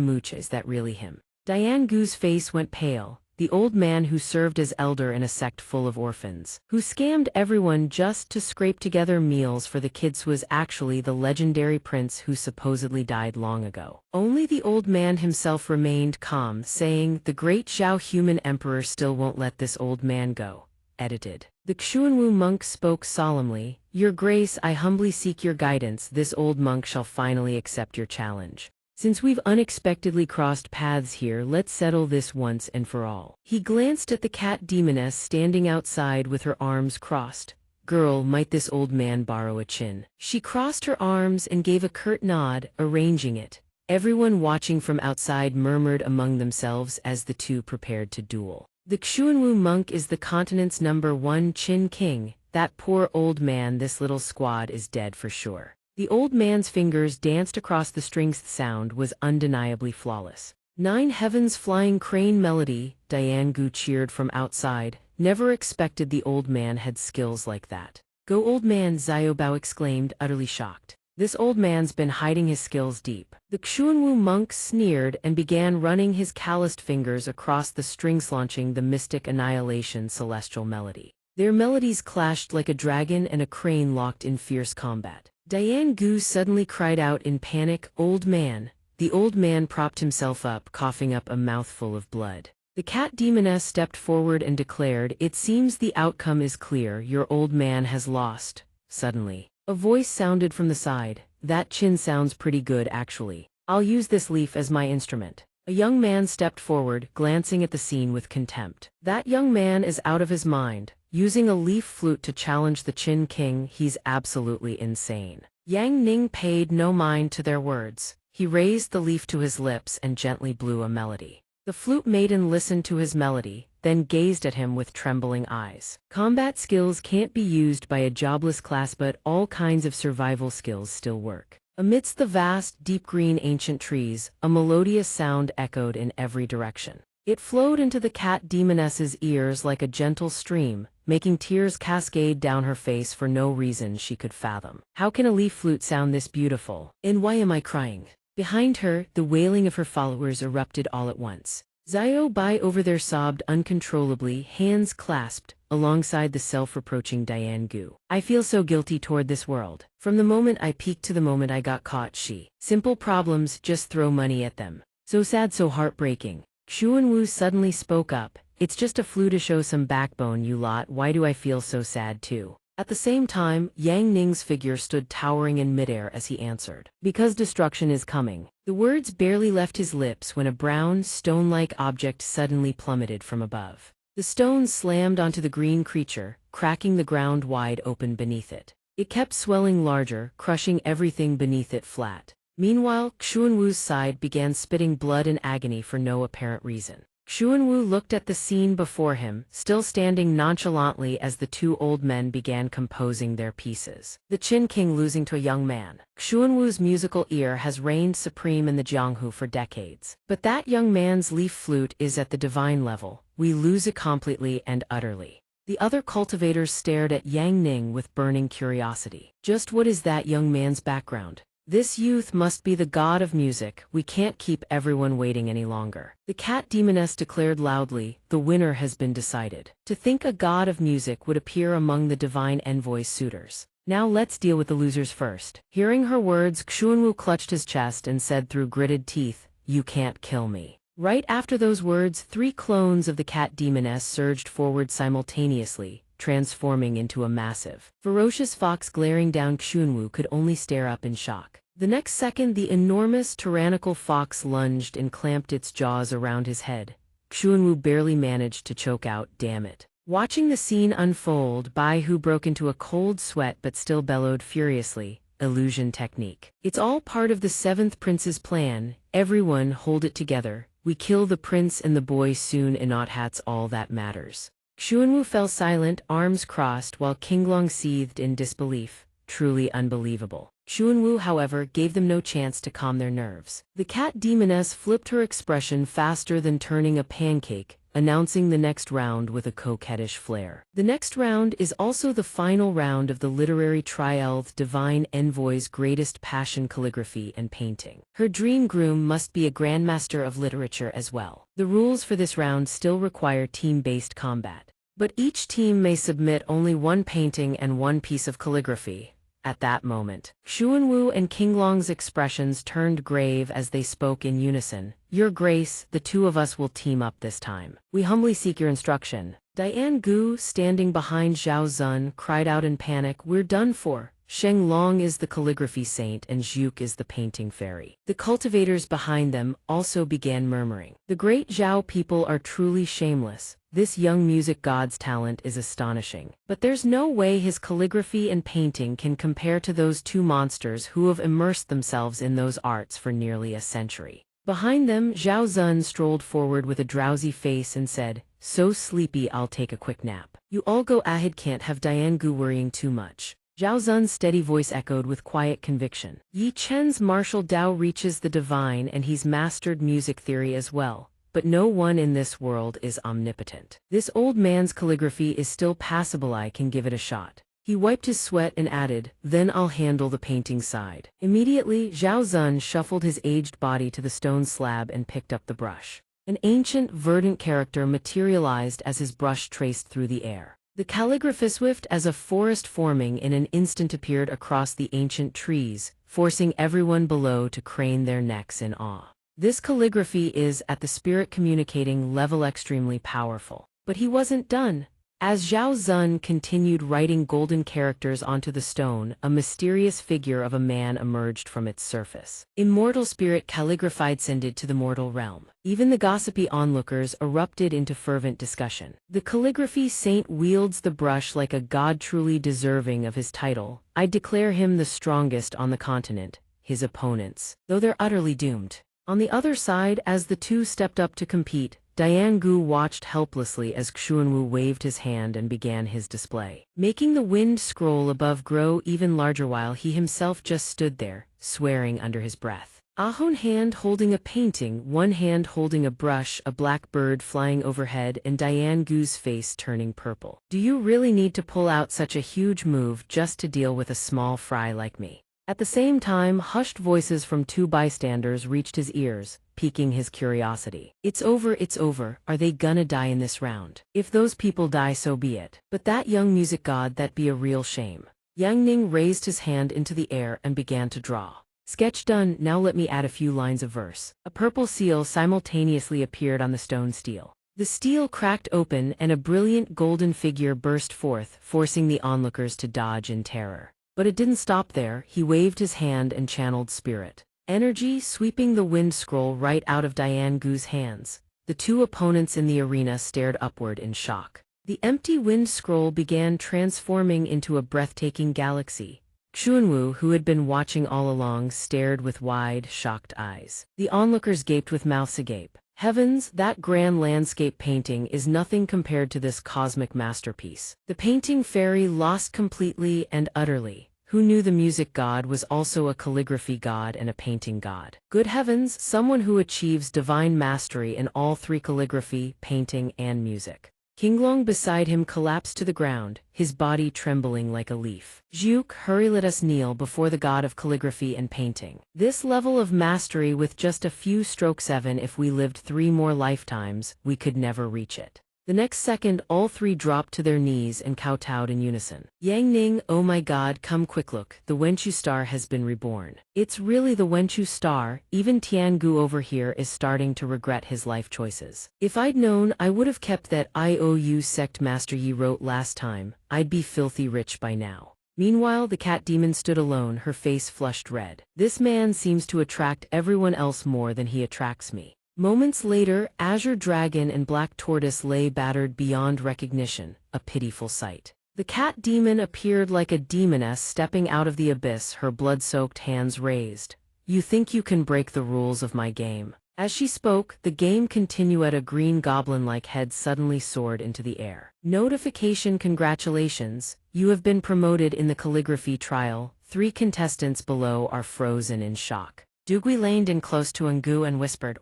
mooch, is that really him? Diane Gu's face went pale. The old man who served as elder in a sect full of orphans, who scammed everyone just to scrape together meals for the kids, was actually the legendary prince who supposedly died long ago. Only the old man himself remained calm, saying, "The great Zhao human emperor still won't let this old man go." Edited. The Xuanwu monk spoke solemnly. Your Grace, I humbly seek your guidance. This old monk shall finally accept your challenge. Since we've unexpectedly crossed paths here, let's settle this once and for all. He glanced at the cat demoness standing outside with her arms crossed. Girl, might this old man borrow a chin? She crossed her arms and gave a curt nod, arranging it. Everyone watching from outside murmured among themselves as the two prepared to duel. The Xuanwu monk is the continent's #1 chin king. That poor old man, this little squad is dead for sure. The old man's fingers danced across the strings. The sound was undeniably flawless. Nine heavens flying crane melody, Diane Gu cheered from outside. Never expected the old man had skills like that. Go old man, Xiao Bao exclaimed, utterly shocked. This old man's been hiding his skills deep. The Xuanwu monk sneered and began running his calloused fingers across the strings, launching the mystic annihilation celestial melody. Their melodies clashed like a dragon and a crane locked in fierce combat. Diane Gu suddenly cried out in panic, "Old man!" The old man propped himself up, coughing up a mouthful of blood. The cat demoness stepped forward and declared, "It seems the outcome is clear. Your old man has lost." Suddenly, a voice sounded from the side. That chin sounds pretty good actually. I'll use this leaf as my instrument. A young man stepped forward, glancing at the scene with contempt. That young man is out of his mind. Using a leaf flute to challenge the Qin King, he's absolutely insane. Yang Ning paid no mind to their words. He raised the leaf to his lips and gently blew a melody. The flute maiden listened to his melody, then gazed at him with trembling eyes. Combat skills can't be used by a jobless class, but all kinds of survival skills still work. Amidst the vast, deep green ancient trees, a melodious sound echoed in every direction. It flowed into the cat demoness's ears like a gentle stream, making tears cascade down her face for no reason she could fathom. How can a leaf flute sound this beautiful? And why am I crying? Behind her, the wailing of her followers erupted all at once. Xiao Bai over there sobbed uncontrollably, hands clasped, alongside the self-reproaching Diane Gu. I feel so guilty toward this world. From the moment I peaked to the moment I got caught, simple problems, just throw money at them. So sad, so heartbreaking. Xuanwu suddenly spoke up. It's just a flu to show some backbone, you lot. Why do I feel so sad too? At the same time, Yang Ning's figure stood towering in midair as he answered. Because destruction is coming. The words barely left his lips when a brown, stone-like object suddenly plummeted from above. The stone slammed onto the green creature, cracking the ground wide open beneath it. It kept swelling larger, crushing everything beneath it flat. Meanwhile, Xuanwu's side began spitting blood in agony for no apparent reason. Xuanwu looked at the scene before him, still standing nonchalantly as the two old men began composing their pieces. The Qin King losing to a young man. Xuanwu's musical ear has reigned supreme in the Jianghu for decades. But that young man's leaf flute is at the divine level. We lose it completely and utterly. The other cultivators stared at Yang Ning with burning curiosity. Just what is that young man's background? This youth must be the god of music. We can't keep everyone waiting any longer. The cat demoness declared loudly, the winner has been decided. To think a god of music would appear among the divine envoy's suitors. Now let's deal with the losers first. Hearing her words, Xuanwu clutched his chest and said through gritted teeth, you can't kill me. Right after those words, 3 clones of the cat demoness surged forward simultaneously, transforming into a massive, ferocious fox glaring down. Xuanwu could only stare up in shock. The next second, the enormous, tyrannical fox lunged and clamped its jaws around his head. Xuanwu barely managed to choke out, "Damn it." Watching the scene unfold, Bai Hu broke into a cold sweat but still bellowed furiously, "Illusion technique. It's all part of the seventh prince's plan. Everyone hold it together. We kill the prince and the boy soon, and not that's all that matters." Xuanwu fell silent, arms crossed, while Qinglong seethed in disbelief. Truly unbelievable. Xuanwu, however, gave them no chance to calm their nerves. The cat demoness flipped her expression faster than turning a pancake, announcing the next round with a coquettish flair. The next round is also the final round of the literary trial, Divine Envoy's greatest passion: calligraphy and painting. Her dream groom must be a grandmaster of literature as well. The rules for this round still require team-based combat, but each team may submit only one painting and one piece of calligraphy. At that moment, Xuanwu and Qinglong's expressions turned grave as they spoke in unison. "Your Grace, the two of us will team up this time. We humbly seek your instruction." Diane Gu, standing behind Zhao Zun, cried out in panic, "We're done for. Sheng Long is the calligraphy saint and Zhuke is the painting fairy." The cultivators behind them also began murmuring. "The great Zhao people are truly shameless. This young music god's talent is astonishing. But there's no way his calligraphy and painting can compare to those two monsters who have immersed themselves in those arts for nearly a century." Behind them, Zhao Zun strolled forward with a drowsy face and said, "So sleepy I'll take a quick nap." "You all go ahead, can't have Diane Gu worrying too much." Zhao Zun's steady voice echoed with quiet conviction. "Yi Chen's martial Dao reaches the divine and he's mastered music theory as well. But no one in this world is omnipotent. This old man's calligraphy is still passable. I can give it a shot." He wiped his sweat and added, "Then I'll handle the painting side." Immediately, Zhao Zun shuffled his aged body to the stone slab and picked up the brush. An ancient, verdant character materialized as his brush traced through the air. The calligraphy, swift as a forest forming in an instant, appeared across the ancient trees, forcing everyone below to crane their necks in awe. This calligraphy is, at the spirit communicating level, extremely powerful. But he wasn't done. As Zhao Zun continued writing golden characters onto the stone, a mysterious figure of a man emerged from its surface. Immortal spirit calligraphied ascended to the mortal realm. Even the gossipy onlookers erupted into fervent discussion. The calligraphy saint wields the brush like a god, truly deserving of his title. I declare him the strongest on the continent. His opponents, though they're utterly doomed. On the other side, as the two stepped up to compete, Diane Gu watched helplessly as Xuanwu waved his hand and began his display, making the wind scroll above grow even larger while he himself just stood there, swearing under his breath. One hand holding a painting, one hand holding a brush, a black bird flying overhead, and Diane Gu's face turning purple. "Do you really need to pull out such a huge move just to deal with a small fry like me?" At the same time, hushed voices from two bystanders reached his ears, piquing his curiosity. It's over, are they gonna die in this round? If those people die, so be it. But that young music god, that'd be a real shame." Yang Ning raised his hand into the air and began to draw. "Sketch done, now let me add a few lines of verse." A purple seal simultaneously appeared on the stone steel. The steel cracked open and a brilliant golden figure burst forth, forcing the onlookers to dodge in terror. But it didn't stop there. He waved his hand and channeled spirit energy, sweeping the wind scroll right out of Diane Gu's hands. The two opponents in the arena stared upward in shock. The empty wind scroll began transforming into a breathtaking galaxy. Xuanwu, who had been watching all along, stared with wide, shocked eyes. The onlookers gaped with mouths agape. Heavens, that grand landscape painting is nothing compared to this cosmic masterpiece. The painting fairy lost completely and utterly. Who knew the music god was also a calligraphy god and a painting god? Good heavens, someone who achieves divine mastery in all three: calligraphy, painting, and music. Qinglong beside him collapsed to the ground, his body trembling like a leaf. "Zhuke, hurry, let us kneel before the god of calligraphy and painting. This level of mastery with just a few strokes, even if we lived 3 more lifetimes, we could never reach it." The next second, all three dropped to their knees and kowtowed in unison. Yang Ning, oh my god, come quick, look, the Wenchu star has been reborn. It's really the Wenchu star, even Tiangu over here is starting to regret his life choices. If I'd known, I would have kept that IOU sect master Yi wrote last time, I'd be filthy rich by now. Meanwhile, the cat demon stood alone, her face flushed red. This man seems to attract everyone else more than he attracts me. Moments later, Azure Dragon and Black Tortoise lay battered beyond recognition, a pitiful sight. The cat demon appeared like a demoness stepping out of the abyss, her blood-soaked hands raised. You think you can break the rules of my game? As she spoke, the game continued. A green goblin-like head suddenly soared into the air. Notification: congratulations, you have been promoted in the calligraphy trial. 3 contestants below are frozen in shock. Dugui leaned in close to Ngu and whispered,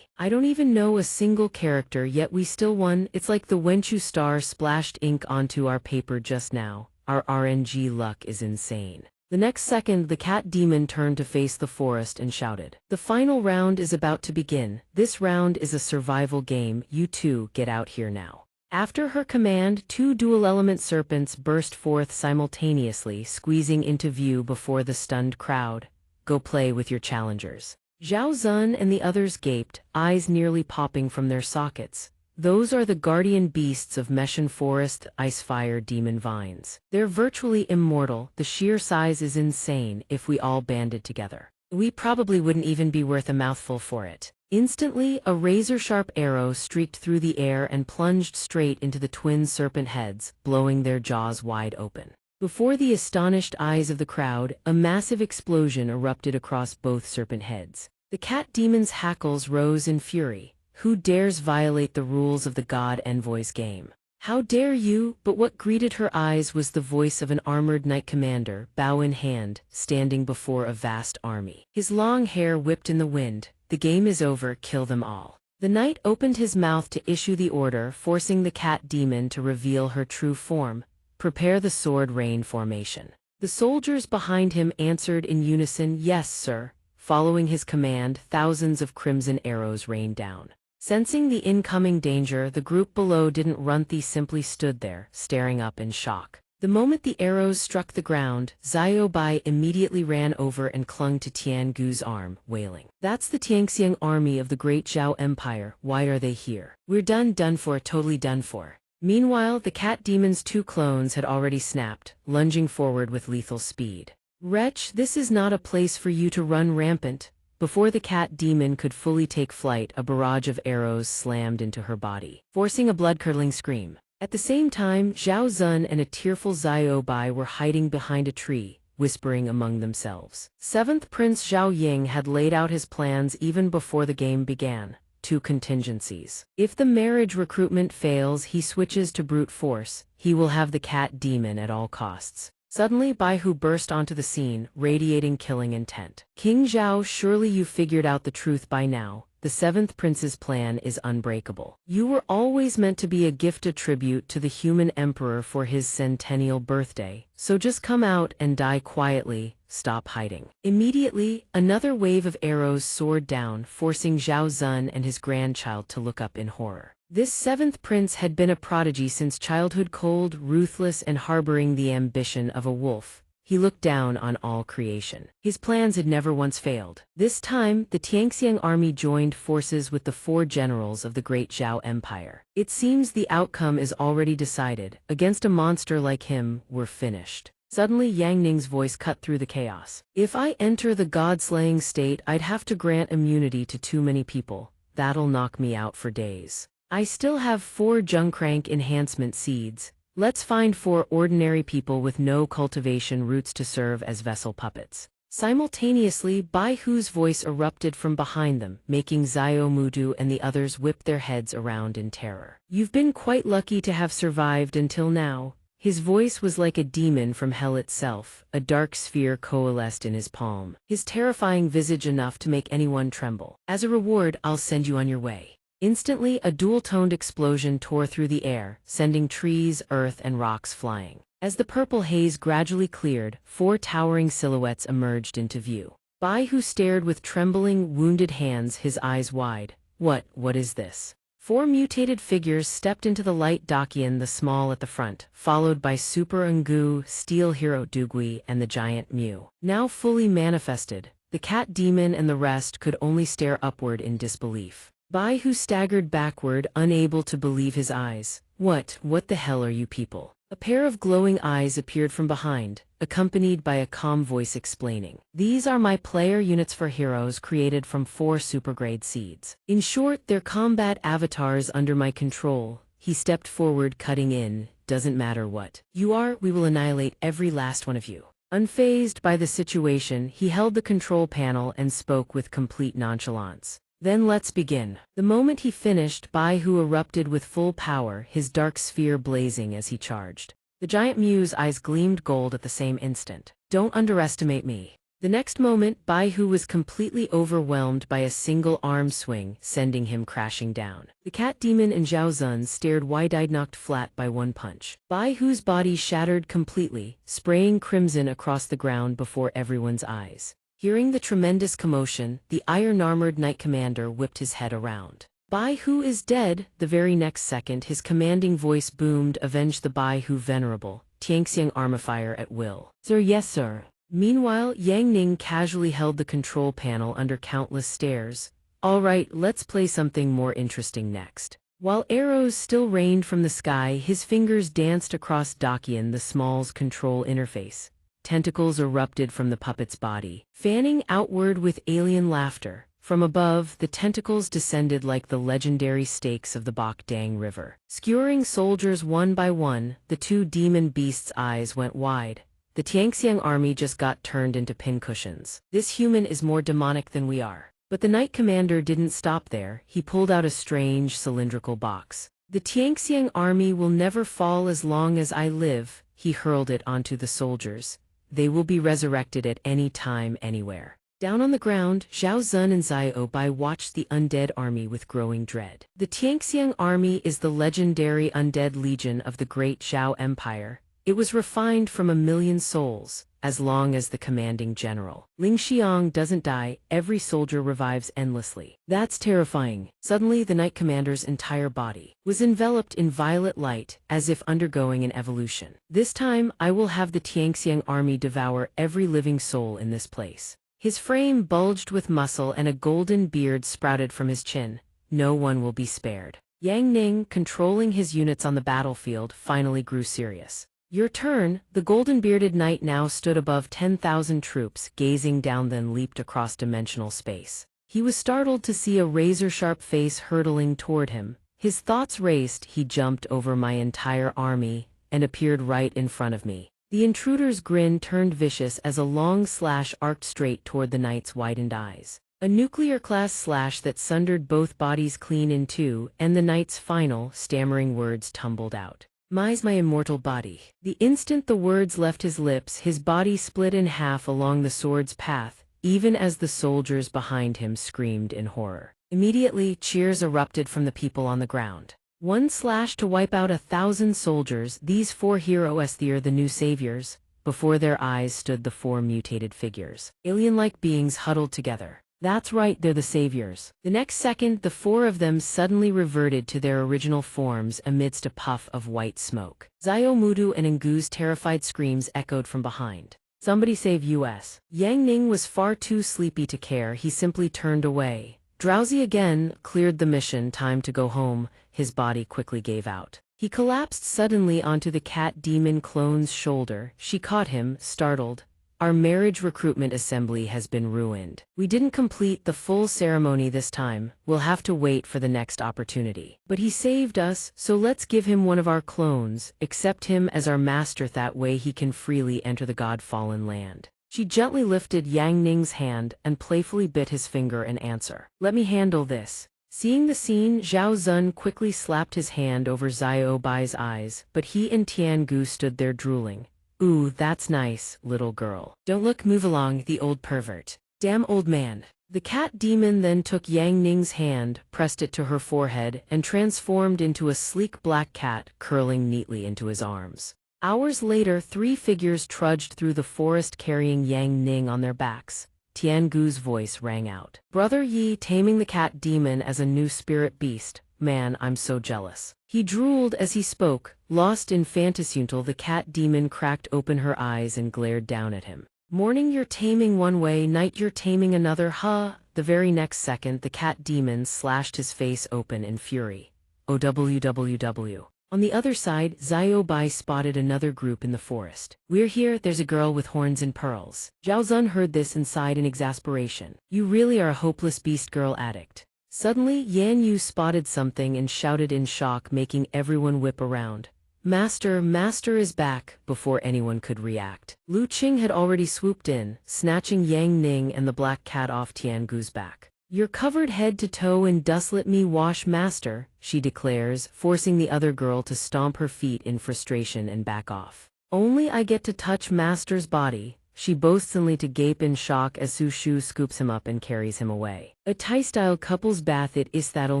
I don't even know a single character, yet we still won. It's like the Wenchu star splashed ink onto our paper just now. Our RNG luck is insane. The next second, the cat demon turned to face the forest and shouted, the final round is about to begin. This round is a survival game. You two get out here now. After her command, 2 dual-element serpents burst forth simultaneously, squeezing into view before the stunned crowd. Go play with your challengers. Zhao Zun and the others gaped, eyes nearly popping from their sockets. Those are the guardian beasts of Meshan Forest, Icefire Demon Vines. They're virtually immortal. The sheer size is insane. If we all banded together, we probably wouldn't even be worth a mouthful for it. Instantly, a razor-sharp arrow streaked through the air and plunged straight into the twin serpent heads, blowing their jaws wide open. Before the astonished eyes of the crowd, a massive explosion erupted across both serpent heads. The cat demon's hackles rose in fury. Who dares violate the rules of the God Envoy's game? How dare you? But what greeted her eyes was the voice of an armored knight commander, bow in hand, standing before a vast army. His long hair whipped in the wind. The game is over, kill them all. The knight opened his mouth to issue the order, forcing the cat demon to reveal her true form. Prepare the sword rain formation. The soldiers behind him answered in unison, yes, sir. Following his command, thousands of crimson arrows rained down. Sensing the incoming danger, the group below didn't run, they simply stood there, staring up in shock. The moment the arrows struck the ground, Xiao Bai immediately ran over and clung to Tiangu's arm, wailing. That's the xianxia army of the Great Zhao Empire. Why are they here? We're done for, totally done for. Meanwhile, the cat demon's 2 clones had already snapped, lunging forward with lethal speed. Wretch, this is not a place for you to run rampant. Before the cat demon could fully take flight, a barrage of arrows slammed into her body, forcing a blood-curdling scream. At the same time, Zhao Zun and a tearful Xiao Bai were hiding behind a tree, whispering among themselves. 7th Prince Zhao Ying had laid out his plans even before the game began. 2 contingencies. If the marriage recruitment fails, he switches to brute force. He will have the cat demon at all costs. Suddenly, Baihu burst onto the scene, radiating killing intent. King Zhao, surely you figured out the truth by now. The 7th Prince's plan is unbreakable. You were always meant to be a gift, a tribute to the human emperor for his centennial birthday. So just come out and die quietly. Stop hiding. Immediately, another wave of arrows soared down, forcing Zhao Zun and his grandchild to look up in horror. This 7th Prince had been a prodigy since childhood, cold, ruthless, and harboring the ambition of a wolf. He looked down on all creation. His plans had never once failed. This time, the Tianxiang army joined forces with the 4 generals of the Great Zhao Empire. It seems the outcome is already decided. Against a monster like him, we're finished. Suddenly, Yang Ning's voice cut through the chaos. If I enter the god-slaying state, I'd have to grant immunity to too many people. That'll knock me out for days. I still have 4 Junkrank enhancement seeds. Let's find 4 ordinary people with no cultivation roots to serve as vessel puppets. Simultaneously, Baihu's voice erupted from behind them, making Xiao Mudu and the others whip their heads around in terror. You've been quite lucky to have survived until now. His voice was like a demon from hell itself, a dark sphere coalesced in his palm, his terrifying visage enough to make anyone tremble. As a reward, I'll send you on your way. Instantly, a dual-toned explosion tore through the air, sending trees, earth, and rocks flying. As the purple haze gradually cleared, 4 towering silhouettes emerged into view. Baihu stared with trembling, wounded hands, his eyes wide. What is this? 4 mutated figures stepped into the light, Dakian the small at the front, followed by Super Ngu, Steel Hero Dugui, and the giant Mew. Now fully manifested, the cat demon and the rest could only stare upward in disbelief. Bai Hu staggered backward, unable to believe his eyes. What the hell are you people? A pair of glowing eyes appeared from behind, accompanied by a calm voice explaining. These are my player units for heroes created from 4 supergrade seeds. In short, they're combat avatars under my control. He stepped forward, cutting in. Doesn't matter what you are, we will annihilate every last one of you. Unfazed by the situation, he held the control panel and spoke with complete nonchalance. Then let's begin. The moment he finished, Bai Hu erupted with full power, his dark sphere blazing as he charged. The giant Mew's eyes gleamed gold at the same instant. Don't underestimate me. The next moment, Bai Hu was completely overwhelmed by a single arm swing, sending him crashing down. The cat demon and Zhao Zun stared wide-eyed, knocked flat by one punch. Bai Hu's body shattered completely, spraying crimson across the ground before everyone's eyes. Hearing the tremendous commotion, the iron-armored knight commander whipped his head around. Bai Hu is dead. The very next second, his commanding voice boomed, avenge the Bai Hu venerable, xianxia armifier at will. Sir, yes sir. Meanwhile, Yang Ning casually held the control panel under countless stares. All right, let's play something more interesting next. While arrows still rained from the sky, his fingers danced across Dakian the Small's control interface. Tentacles erupted from the puppet's body, fanning outward with alien laughter. From above, the tentacles descended like the legendary stakes of the Bakdang River. Skewering soldiers one by one, the 2 demon beasts' eyes went wide. The Tianxiang army just got turned into pincushions. This human is more demonic than we are. But the knight commander didn't stop there. He pulled out a strange cylindrical box. The Tianxiang army will never fall as long as I live. He hurled it onto the soldiers. They will be resurrected at any time, anywhere. Down on the ground, Zhao Zun and Xiao Bai watched the undead army with growing dread. The Tianxiang army is the legendary undead legion of the Great Zhao Empire. It was refined from 1,000,000 souls. As long as the commanding general Ling Xiang doesn't die, every soldier revives endlessly. That's terrifying. Suddenly, the knight commander's entire body was enveloped in violet light, as if undergoing an evolution. This time, I will have the Tianxiang army devour every living soul in this place. His frame bulged with muscle and a golden beard sprouted from his chin. No one will be spared. Yang Ning, controlling his units on the battlefield, finally grew serious. Your turn. The golden-bearded knight now stood above 10,000 troops, gazing down, then leaped across dimensional space. He was startled to see a razor-sharp face hurtling toward him. His thoughts raced. He jumped over my entire army and appeared right in front of me. The intruder's grin turned vicious as a long slash arced straight toward the knight's widened eyes. A nuclear-class slash that sundered both bodies clean in two, and the knight's final, stammering words tumbled out. My immortal body. The instant the words left his lips, his body split in half along the sword's path, even as the soldiers behind him screamed in horror. Immediately, cheers erupted from the people on the ground. One slash to wipe out 1,000 soldiers. These 4 heroes, they're the new saviors. Before their eyes stood the 4 mutated figures, alien-like beings huddled together. That's right, they're the saviors. The next second, the 4 of them suddenly reverted to their original forms amidst a puff of white smoke. Xiao Mudu and Ngu's terrified screams echoed from behind. Somebody save us. Yang Ning was far too sleepy to care. He simply turned away. Drowsy again, cleared the mission, time to go home. His body quickly gave out. He collapsed suddenly onto the cat demon clone's shoulder. She caught him, startled. Our marriage recruitment assembly has been ruined. We didn't complete the full ceremony this time. We'll have to wait for the next opportunity. But he saved us, so let's give him one of our clones, accept him as our master, that way he can freely enter the God-fallen land. She gently lifted Yang Ning's hand and playfully bit his finger in answer. Let me handle this. Seeing the scene, Zhao Zun quickly slapped his hand over Xiao Bai's eyes, but he and Tiangu stood there drooling. Ooh, that's nice, little girl. Don't look, move along, the old pervert. Damn old man. The cat demon then took Yang Ning's hand, pressed it to her forehead, and transformed into a sleek black cat, curling neatly into his arms. Hours later, 3 figures trudged through the forest carrying Yang Ning on their backs. Tiangu's voice rang out. Brother Yi, taming the cat demon as a new spirit beast. man, I'm so jealous." He drooled as he spoke, lost in fantasy until the cat demon cracked open her eyes and glared down at him. "Morning you're taming one way, night you're taming another, huh?" The very next second, the cat demon slashed his face open in fury. OWWW. On the other side, Zhao Bai spotted another group in the forest. "We're here, there's a girl with horns and pearls." Zhao Zun heard this and sighed in exasperation. "You really are a hopeless beast girl addict." Suddenly, Yan Yu spotted something and shouted in shock, making everyone whip around. "Master, Master is back!" Before anyone could react, Lu Qing had already swooped in, snatching Yang Ning and the black cat off Tiangu's back. "You're covered head to toe in dust, let me wash, Master," she declares, forcing the other girl to stomp her feet in frustration and back off. "Only I get to touch Master's body," she boastfully to gape in shock as Su Shu scoops him up and carries him away. "A Thai-style couple's bath it is that'll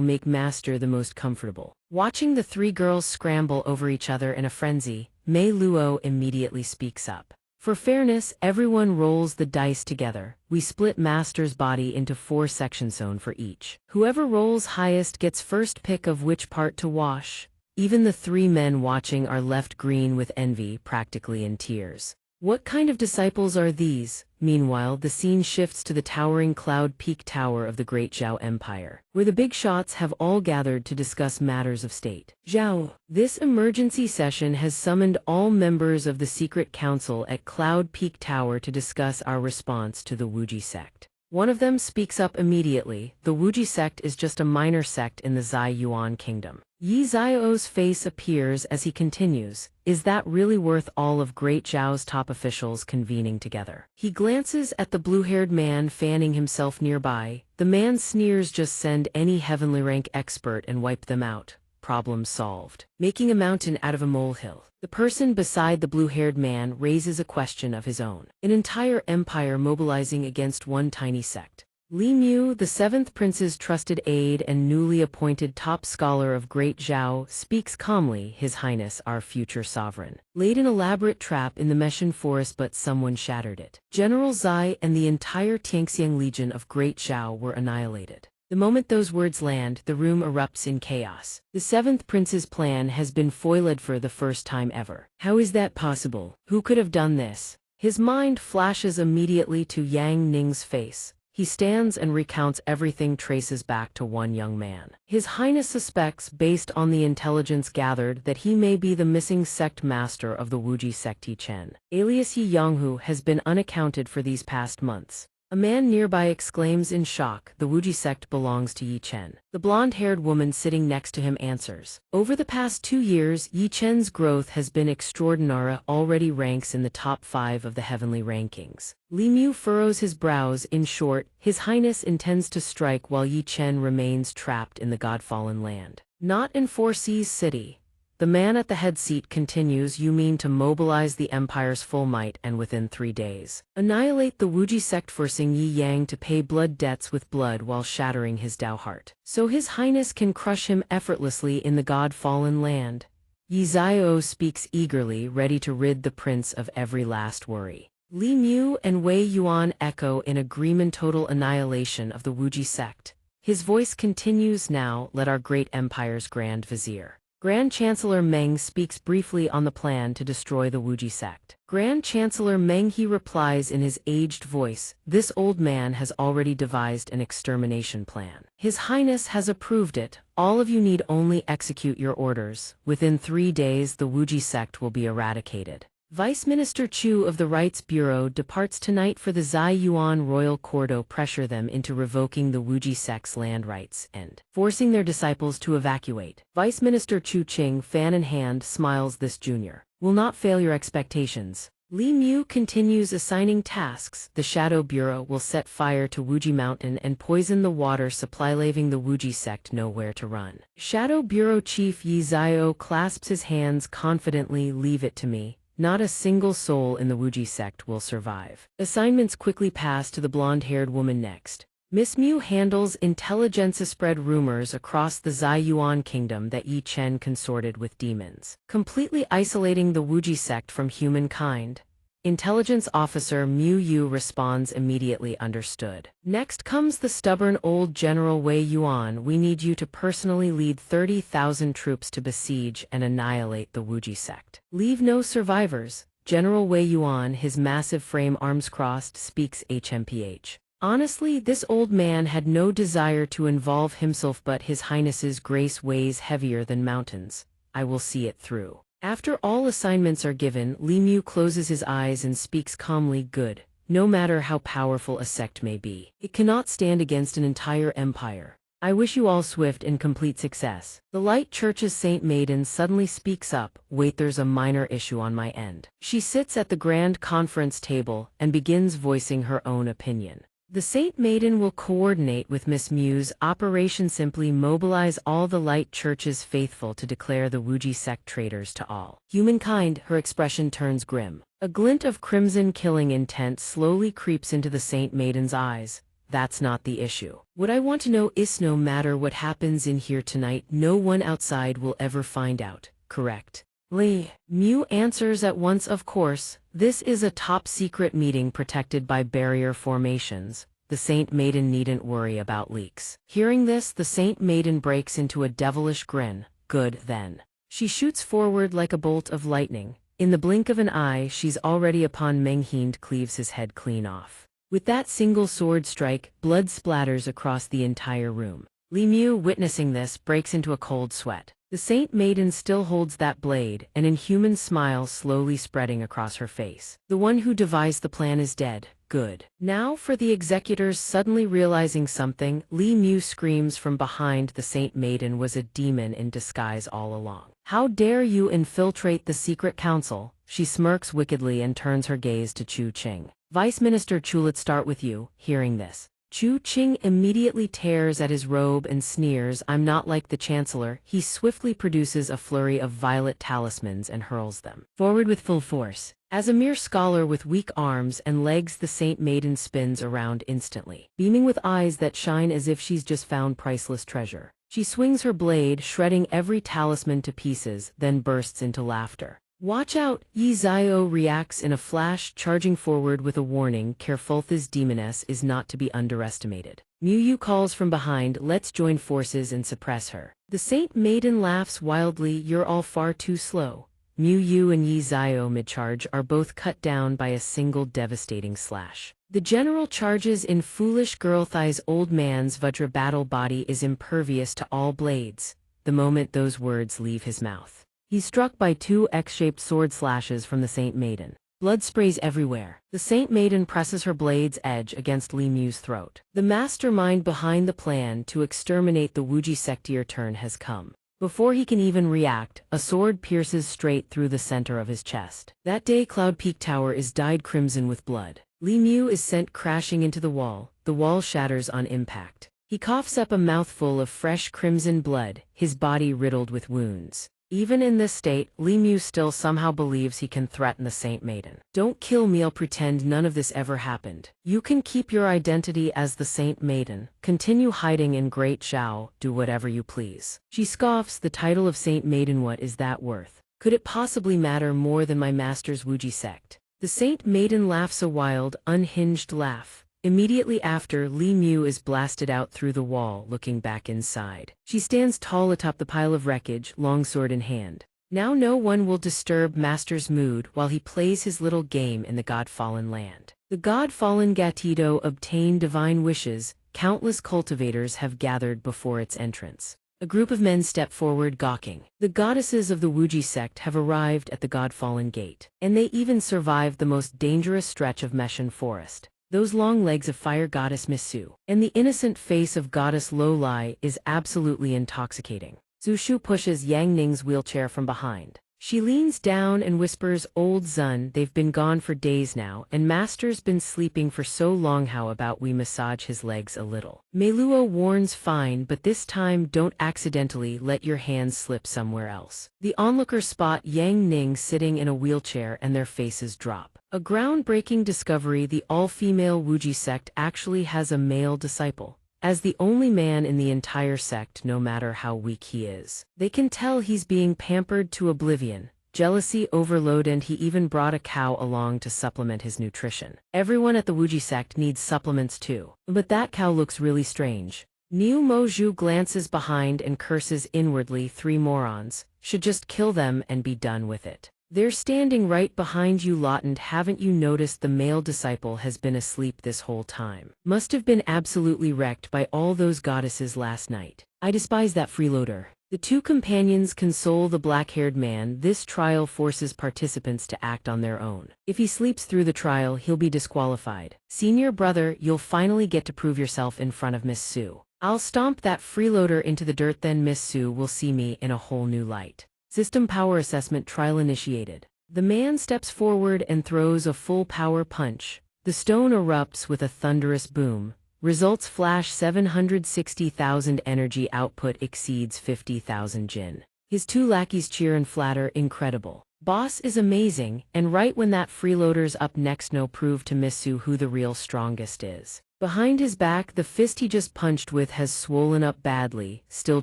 make Master the most comfortable." Watching the three girls scramble over each other in a frenzy, Mei Luo immediately speaks up. "For fairness, everyone rolls the dice together. We split Master's body into 4 sections zone for each. Whoever rolls highest gets first pick of which part to wash." Even the 3 men watching are left green with envy, practically in tears. What kind of disciples are these? Meanwhile, the scene shifts to the towering Cloud Peak Tower of the Great Zhao Empire, where the big shots have all gathered to discuss matters of state. "Zhao, this emergency session has summoned all members of the Secret Council at Cloud Peak Tower to discuss our response to the Wuji sect." One of them speaks up immediately. "The Wuji sect is just a minor sect in the Zai Yuan kingdom." Yi Zio's face appears as he continues. "Is that really worth all of Great Zhao's top officials convening together?" He glances at the blue-haired man fanning himself nearby. The man sneers, "Just send any heavenly rank expert and wipe them out. Problem solved." Making a mountain out of a molehill. The person beside the blue-haired man raises a question of his own. An entire empire mobilizing against one tiny sect. Li Mu, the 7th prince's trusted aide and newly appointed top scholar of Great Zhao, speaks calmly. "His Highness, our future sovereign, laid an elaborate trap in the Meshan forest, but someone shattered it. General Zai and the entire Xianxia legion of Great Zhao were annihilated." The moment those words land, the room erupts in chaos. The 7th prince's plan has been foiled for the first time ever. How is that possible? Who could have done this? His mind flashes immediately to Yang Ning's face. He stands and recounts everything, traces back to one young man. His Highness suspects, based on the intelligence gathered, that he may be the missing sect master of the Wuji sect. Yi Chen, alias Yi Yanghu, has been unaccounted for these past months. A man nearby exclaims in shock, "The Wuji sect belongs to Yi Chen." The blonde-haired woman sitting next to him answers. "Over the past 2 years, Yi Chen's growth has been extraordinary, already ranks in the top 5 of the heavenly rankings." Li Mu furrows his brows. In short, His Highness intends to strike while Yi Chen remains trapped in the God-fallen land. Not in Four Seas City. The man at the head seat continues. "You mean to mobilize the Empire's full might and within 3 days annihilate the Wuji sect, forcing Yi Yang to pay blood debts with blood while shattering his Dao heart, so His Highness can crush him effortlessly in the God-fallen land?" Yi Zio speaks eagerly, ready to rid the prince of every last worry. Li Mu and Wei Yuan echo in agreement. Total annihilation of the Wuji sect. His voice continues. "Now, let our great empire's Grand Vizier, Grand Chancellor Meng, speaks briefly on the plan to destroy the Wuji sect." "Grand Chancellor Meng," he replies in his aged voice, "this old man has already devised an extermination plan. His Highness has approved it. All of you need only execute your orders. Within 3 days the Wuji sect will be eradicated." Vice Minister Chu of the Rights Bureau departs tonight for the Zai Yuan royal court to pressure them into revoking the Wuji sect's land rights and forcing their disciples to evacuate. Vice Minister Chu Qing, fan in hand, smiles. "This junior will not fail your expectations." Li Mu continues assigning tasks. The Shadow Bureau will set fire to Wuji Mountain and poison the water supply, leaving the Wuji sect nowhere to run. Shadow Bureau Chief Yi Zio clasps his hands confidently. "Leave it to me. Not a single soul in the Wuji sect will survive." Assignments quickly pass to the blonde-haired woman next. Miss Mu handles intelligence, spread rumors across the Zai Yuan kingdom that Yi Chen consorted with demons, completely isolating the Wuji sect from humankind. Intelligence Officer Mu Yu responds immediately understood. Next comes the stubborn old General Wei Yuan. We need you to personally lead 30,000 troops to besiege and annihilate the Wuji sect. Leave no survivors. General Wei Yuan, his massive frame arms crossed, speaks HMPH. Honestly, this old man had no desire to involve himself, but His Highness's grace weighs heavier than mountains. I will see it through. After all assignments are given, Li Mu closes his eyes and speaks calmly. Good. No matter how powerful a sect may be, it cannot stand against an entire empire. I wish you all swift and complete success. The Light Church's Saint Maiden suddenly speaks up. Wait, there's a minor issue on my end. She sits at the grand conference table and begins voicing her own opinion. The Saint Maiden will coordinate with Miss Mu's operation. Simply mobilize all the Light Church's faithful to declare the Wuji sect traitors to all humankind. Her expression turns grim. A glint of crimson killing intent slowly creeps into the Saint Maiden's eyes. That's not the issue. What I want to know is, no matter what happens in here tonight, no one outside will ever find out, correct? Li Mu answers at once. Of course, this is a top-secret meeting protected by barrier formations. The Saint Maiden needn't worry about leaks. Hearing this, the Saint Maiden breaks into a devilish grin. Good, then. She shoots forward like a bolt of lightning. In the blink of an eye, she's already upon Meng He and cleaves his head clean off. With that single sword strike, blood splatters across the entire room. Li Mu, witnessing this, breaks into a cold sweat. The Saint Maiden still holds that blade, an inhuman smile slowly spreading across her face. The one who devised the plan is dead. Good. Now for the executors. Suddenly realizing something, Li Mu screams from behind. The Saint Maiden was a demon in disguise all along. How dare you infiltrate the secret council? She smirks wickedly and turns her gaze to Chu Qing. Vice Minister Chu, let's start with you. Hearing this, Chu Qing immediately tears at his robe and sneers. I'm not like the Chancellor. He swiftly produces a flurry of violet talismans and hurls them forward with full force. As a mere scholar with weak arms and legs, the Saint Maiden spins around instantly, beaming with eyes that shine as if she's just found priceless treasure. She swings her blade, shredding every talisman to pieces, then bursts into laughter. Watch out! Yi Zio reacts in a flash, charging forward with a warning. Careful, this demoness is not to be underestimated. Mu Yu calls from behind, let's join forces and suppress her. The Saint Maiden laughs wildly, you're all far too slow. Mu Yu and Yi Zio mid-charge are both cut down by a single devastating slash. The general charges in. Foolish girl thighs. Old man's Vajra battle body is impervious to all blades. The moment those words leave his mouth, he's struck by two X-shaped sword slashes from the Saint Maiden. Blood sprays everywhere. The Saint Maiden presses her blade's edge against Li Mu's throat. The mastermind behind the plan to exterminate the Wuji sectier turn has come. Before he can even react, a sword pierces straight through the center of his chest. That day Cloud Peak Tower is dyed crimson with blood. Li Mu is sent crashing into the wall shatters on impact. He coughs up a mouthful of fresh crimson blood, his body riddled with wounds. Even in this state, Li Mu still somehow believes he can threaten the Saint Maiden. Don't kill me, I'll pretend none of this ever happened. You can keep your identity as the Saint Maiden, continue hiding in Great Zhao, do whatever you please. She scoffs, the title of Saint Maiden, what is that worth? Could it possibly matter more than my master's Wuji sect? The Saint Maiden laughs a wild, unhinged laugh. Immediately after, Li Mu is blasted out through the wall, looking back inside. She stands tall atop the pile of wreckage, longsword in hand. Now no one will disturb Master's mood while he plays his little game in the God-fallen land. The God-fallen Gatido obtained divine wishes. Countless cultivators have gathered before its entrance. A group of men step forward, gawking. The goddesses of the Wuji sect have arrived at the God-fallen gate, and they even survived the most dangerous stretch of Meshan forest. Those long legs of fire goddess Misu, and the innocent face of goddess Lo Lai is absolutely intoxicating. Zhu Shu pushes Yang Ning's wheelchair from behind. She leans down and whispers, old Zun, they've been gone for days now, and Master's been sleeping for so long, how about we massage his legs a little? Mei Luo warns, fine, but this time don't accidentally let your hands slip somewhere else. The onlookers spot Yang Ning sitting in a wheelchair and their faces drop. A groundbreaking discovery, the all-female Wuji sect actually has a male disciple. As the only man in the entire sect, no matter how weak he is, they can tell he's being pampered to oblivion. jealousy overload, and he even brought a cow along to supplement his nutrition. Everyone at the Wuji sect needs supplements too. But that cow looks really strange. Niu Moju glances behind and curses inwardly. 3 morons. Should just kill them and be done with it. They're standing right behind you lot, and haven't you noticed the male disciple has been asleep this whole time? Must have been absolutely wrecked by all those goddesses last night. I despise that freeloader. The 2 companions console the black-haired man. This trial forces participants to act on their own. If he sleeps through the trial, he'll be disqualified. Senior brother, you'll finally get to prove yourself in front of Miss Su. I'll stomp that freeloader into the dirt, then Miss Su will see me in a whole new light. System power assessment trial initiated. The man steps forward and throws a full power punch. The stone erupts with a thunderous boom. Results flash. 760,000 energy output exceeds 50,000 jin. His 2 lackeys cheer and flatter. Incredible. Boss is amazing, and right when that freeloader's up next, no prove to Miss Su who the real strongest is. Behind his back, the fist he just punched with has swollen up badly, still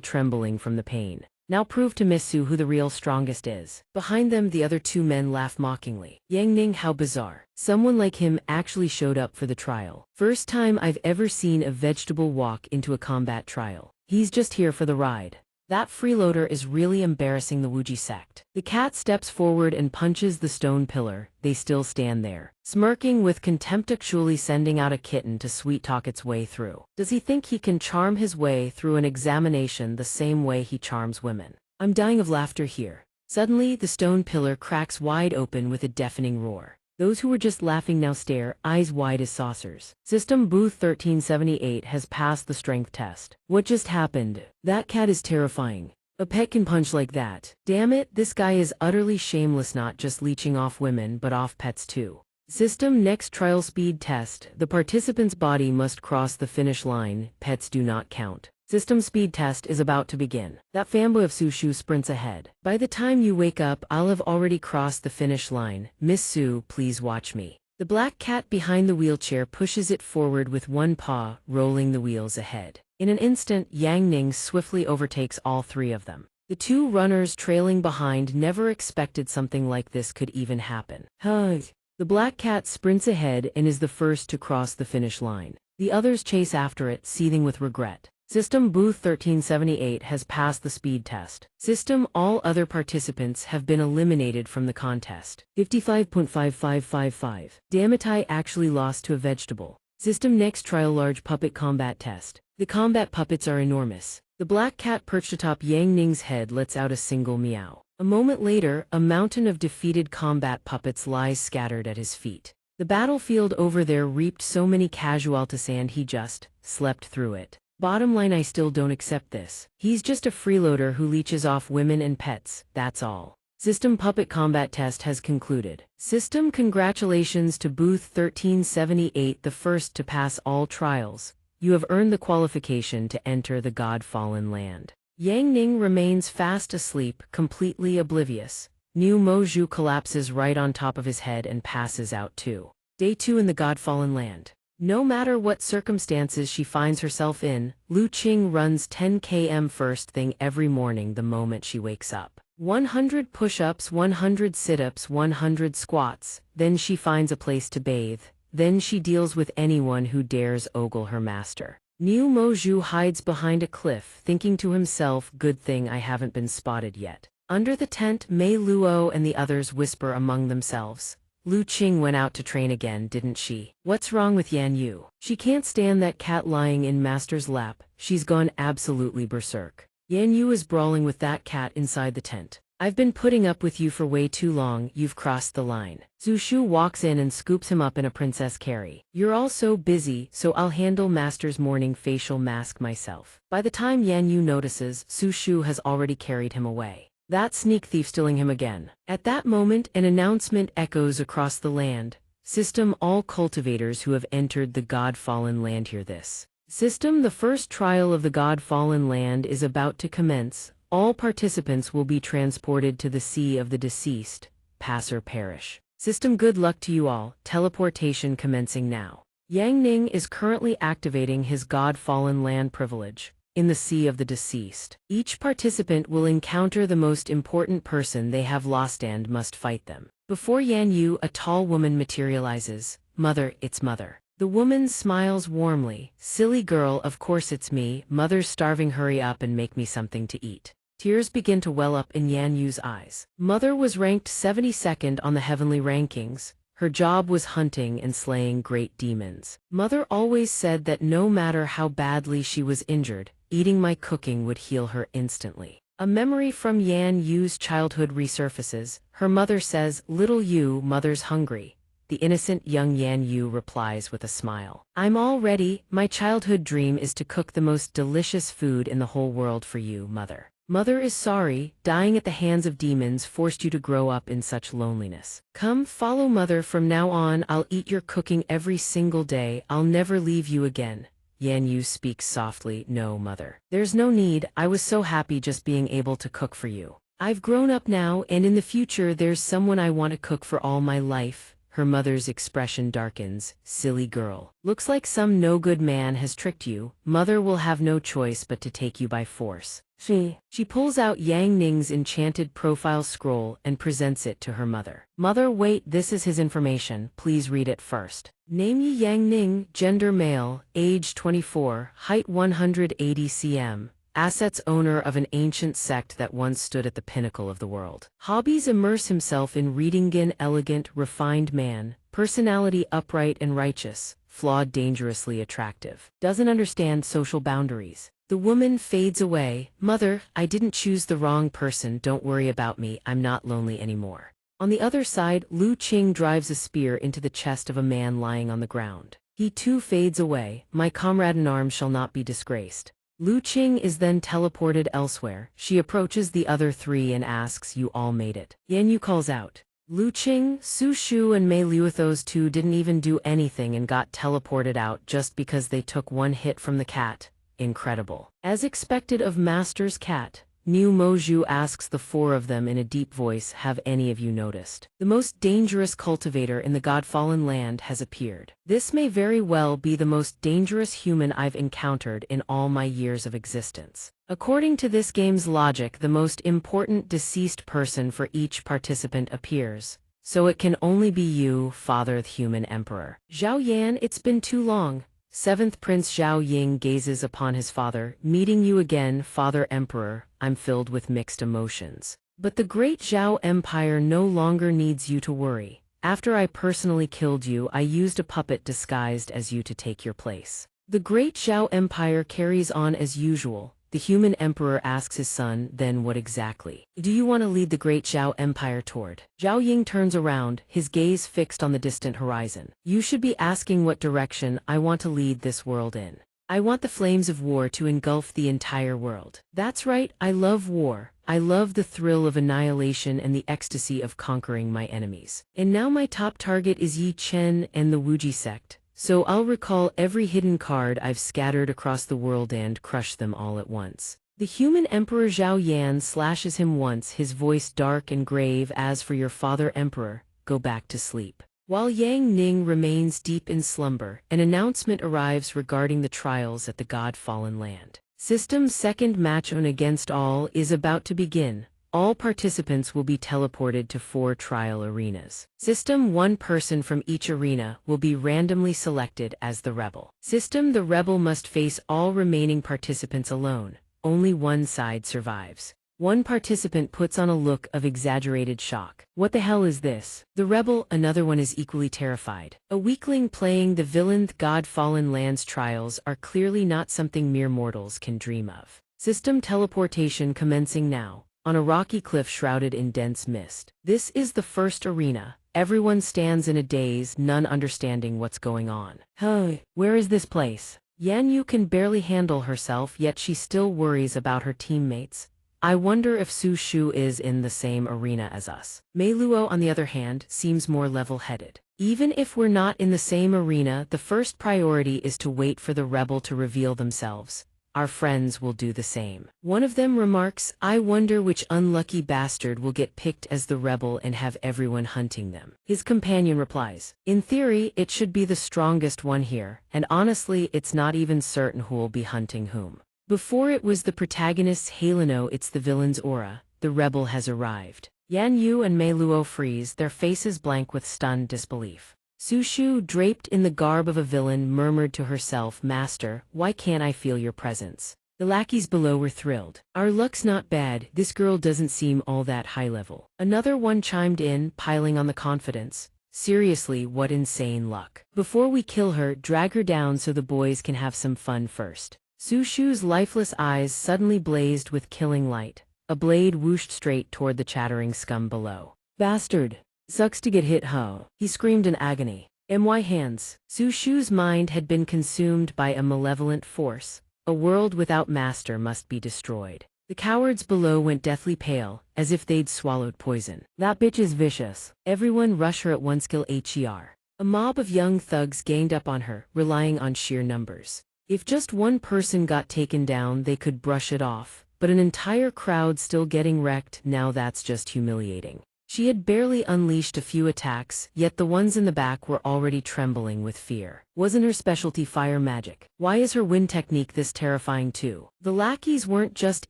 trembling from the pain. Now prove to Miss Su who the real strongest is. Behind them, the other 2 men laugh mockingly. Yang Ning, how bizarre. Someone like him actually showed up for the trial. First time I've ever seen a vegetable walk into a combat trial. He's just here for the ride. That freeloader is really embarrassing the Wuji sect. The cat steps forward and punches the stone pillar. They still stand there, smirking with contempt, actually sending out a kitten to sweet-talk its way through. Does he think he can charm his way through an examination the same way he charms women? I'm dying of laughter here. Suddenly, the stone pillar cracks wide open with a deafening roar. Those who were just laughing now stare, eyes wide as saucers. System Booth 1378 has passed the strength test. What just happened? That cat is terrifying. A pet can punch like that. Damn it, this guy is utterly shameless, not just leeching off women but off pets too. System next trial speed test. The participant's body must cross the finish line. Pets do not count. System speed test is about to begin. That fanboy of Su Shu sprints ahead. By the time you wake up, I'll have already crossed the finish line. Miss Su, please watch me. The black cat behind the wheelchair pushes it forward with 1 paw, rolling the wheels ahead. In an instant, Yang Ning swiftly overtakes all 3 of them. The 2 runners trailing behind never expected something like this could even happen. The black cat sprints ahead and is the first to cross the finish line. The others chase after it, seething with regret. System Booth 1378 has passed the speed test. System all other participants have been eliminated from the contest. 55.5555. Damn it, I actually lost to a vegetable. System next trial large puppet combat test. The combat puppets are enormous. The black cat perched atop Yang Ning's head lets out a single meow. A moment later, a mountain of defeated combat puppets lies scattered at his feet. The battlefield over there reaped so many casualties and he just slept through it. Bottom line, I still don't accept this. He's just a freeloader who leeches off women and pets, that's all. System puppet combat test has concluded. System congratulations to Booth 1378, the first to pass all trials. You have earned the qualification to enter the God-fallen land. Yang Ning remains fast asleep, completely oblivious. Niu Moju collapses right on top of his head and passes out too. Day 2 in the God-fallen land. No matter what circumstances she finds herself in, Lu Qing runs 10 km first thing every morning the moment she wakes up. 100 push-ups, 100 sit-ups, 100 squats, then she finds a place to bathe, then she deals with anyone who dares ogle her master. Niu Moju hides behind a cliff, thinking to himself, good thing I haven't been spotted yet. Under the tent, Mei Luo and the others whisper among themselves. Lu Qing went out to train again, didn't she? What's wrong with Yan Yu? She can't stand that cat lying in master's lap. She's gone absolutely berserk. Yan Yu is brawling with that cat inside the tent. I've been putting up with you for way too long, you've crossed the line. Zhu Shu walks in and scoops him up in a princess carry. You're all so busy, so I'll handle master's morning facial mask myself. By the time Yan Yu notices, Zhu Shu has already carried him away. That sneak thief stealing him again. At that moment, an announcement echoes across the land. System all cultivators who have entered the God-fallen land hear this. System the first trial of the God-fallen land is about to commence. All participants will be transported to the sea of the deceased. Pass or perish. System good luck to you all. Teleportation commencing now. Yang Ning is currently activating his God-fallen land privilege. in the sea of the deceased. Each participant will encounter the most important person they have lost and must fight them. Before Yan Yu, a tall woman materializes. Mother, it's Mother. The woman smiles warmly. Silly girl, of course it's me. Mother's starving, hurry up and make me something to eat. Tears begin to well up in Yan Yu's eyes. Mother was ranked 72nd on the heavenly rankings. Her job was hunting and slaying great demons. Mother always said that no matter how badly she was injured, eating my cooking would heal her instantly. A memory from Yan Yu's childhood resurfaces. Her mother says, "Little Yu, Mother's hungry." The innocent young Yan Yu replies with a smile. "I'm all ready. My childhood dream is to cook the most delicious food in the whole world for you, Mother. Mother is sorry, dying at the hands of demons forced you to grow up in such loneliness. Come, follow Mother from now on. I'll eat your cooking every single day. I'll never leave you again." Yan Yu speaks softly. "No, Mother. There's no need. I was so happy just being able to cook for you. I've grown up now, and in the future there's someone I want to cook for all my life." Her mother's expression darkens. "Silly girl. Looks like some no-good man has tricked you. Mother will have no choice but to take you by force." She pulls out Yang Ning's enchanted profile scroll and presents it to her mother. "Mother, wait, this is his information. Please read it first. Name Yi Yang Ning, gender male, age 24, height 180 cm. Assets owner of an ancient sect that once stood at the pinnacle of the world. Hobbies immerse himself in reading. Elegant, refined man. Personality upright and righteous. Flawed, dangerously attractive. Doesn't understand social boundaries." The woman fades away. "Mother, I didn't choose the wrong person. Don't worry about me. I'm not lonely anymore." On the other side, Lu Qing drives a spear into the chest of a man lying on the ground. He too fades away. "My comrade in arms shall not be disgraced." Lu Qing is then teleported elsewhere. She approaches the other three and asks, "You all made it?" Yan Yu calls out. Lu Qing, Su Shu and Mei Liu, those two didn't even do anything and got teleported out just because they took one hit from the cat. Incredible. As expected of Master's cat, Niu Moju asks the four of them in a deep voice, "Have any of you noticed? The most dangerous cultivator in the God-fallen land has appeared. This may very well be the most dangerous human I've encountered in all my years of existence." According to this game's logic, the most important deceased person for each participant appears. So it can only be you, Father the Human Emperor. "Zhao Yan, it's been too long." Seventh Prince Zhao Ying gazes upon his father. "Meeting you again, Father Emperor. I'm filled with mixed emotions. But the great Zhao Empire no longer needs you to worry. After I personally killed you, I used a puppet disguised as you to take your place. The great Zhao Empire carries on as usual." The human emperor asks his son, "Then what exactly do you want to lead the great Zhao Empire toward?" Zhao Ying turns around, his gaze fixed on the distant horizon. "You should be asking what direction I want to lead this world in. I want the flames of war to engulf the entire world. That's right, I love war. I love the thrill of annihilation and the ecstasy of conquering my enemies. And now my top target is Yi Chen and the Wuji sect. So I'll recall every hidden card I've scattered across the world and crush them all at once." The human emperor Zhao Yan slashes him once, his voice dark and grave. "As for your father emperor, go back to sleep." While Yang Ning remains deep in slumber, an announcement arrives regarding the trials at the God-fallen land. System's second match on Against All is about to begin. All participants will be teleported to 4 trial arenas. System, 1 person from each arena will be randomly selected as the rebel. System, the rebel must face all remaining participants alone. Only one side survives. One participant puts on a look of exaggerated shock. "What the hell is this?" The rebel, another one, is equally terrified. A weakling playing the villain. God-fallen lands trials are clearly not something mere mortals can dream of. System teleportation commencing now. On a rocky cliff shrouded in dense mist. This is the first arena. Everyone stands in a daze, none understanding what's going on. "Hey, where is this place?" Yan Yu can barely handle herself, yet she still worries about her teammates. "I wonder if Su Shu is in the same arena as us." Mei Luo, on the other hand, seems more level-headed. "Even if we're not in the same arena, the first priority is to wait for the rebel to reveal themselves. Our friends will do the same." One of them remarks, "I wonder which unlucky bastard will get picked as the rebel and have everyone hunting them." His companion replies, "In theory, it should be the strongest one here, and honestly, it's not even certain who'll be hunting whom." Before it was the protagonist's halo, it's the villain's aura. The rebel has arrived. Yan Yu and Mei Luo freeze, their faces blank with stunned disbelief. Su Shu, draped in the garb of a villain, murmured to herself, "Master, why can't I feel your presence?" The lackeys below were thrilled. "Our luck's not bad, this girl doesn't seem all that high level." Another one chimed in, piling on the confidence. "Seriously, what insane luck. Before we kill her, drag her down so the boys can have some fun first." Su Shu's lifeless eyes suddenly blazed with killing light. A blade whooshed straight toward the chattering scum below. "Bastard! Sucks to get hit, huh?" he screamed in agony. "My hands." Su Shu's mind had been consumed by a malevolent force. A world without master must be destroyed. The cowards below went deathly pale, as if they'd swallowed poison. "That bitch is vicious. Everyone rush her at once, kill her." A mob of young thugs ganged up on her, relying on sheer numbers. If just one person got taken down, they could brush it off. But an entire crowd still getting wrecked, now that's just humiliating. She had barely unleashed a few attacks, yet the ones in the back were already trembling with fear. Wasn't her specialty fire magic? Why is her wind technique this terrifying too? The lackeys weren't just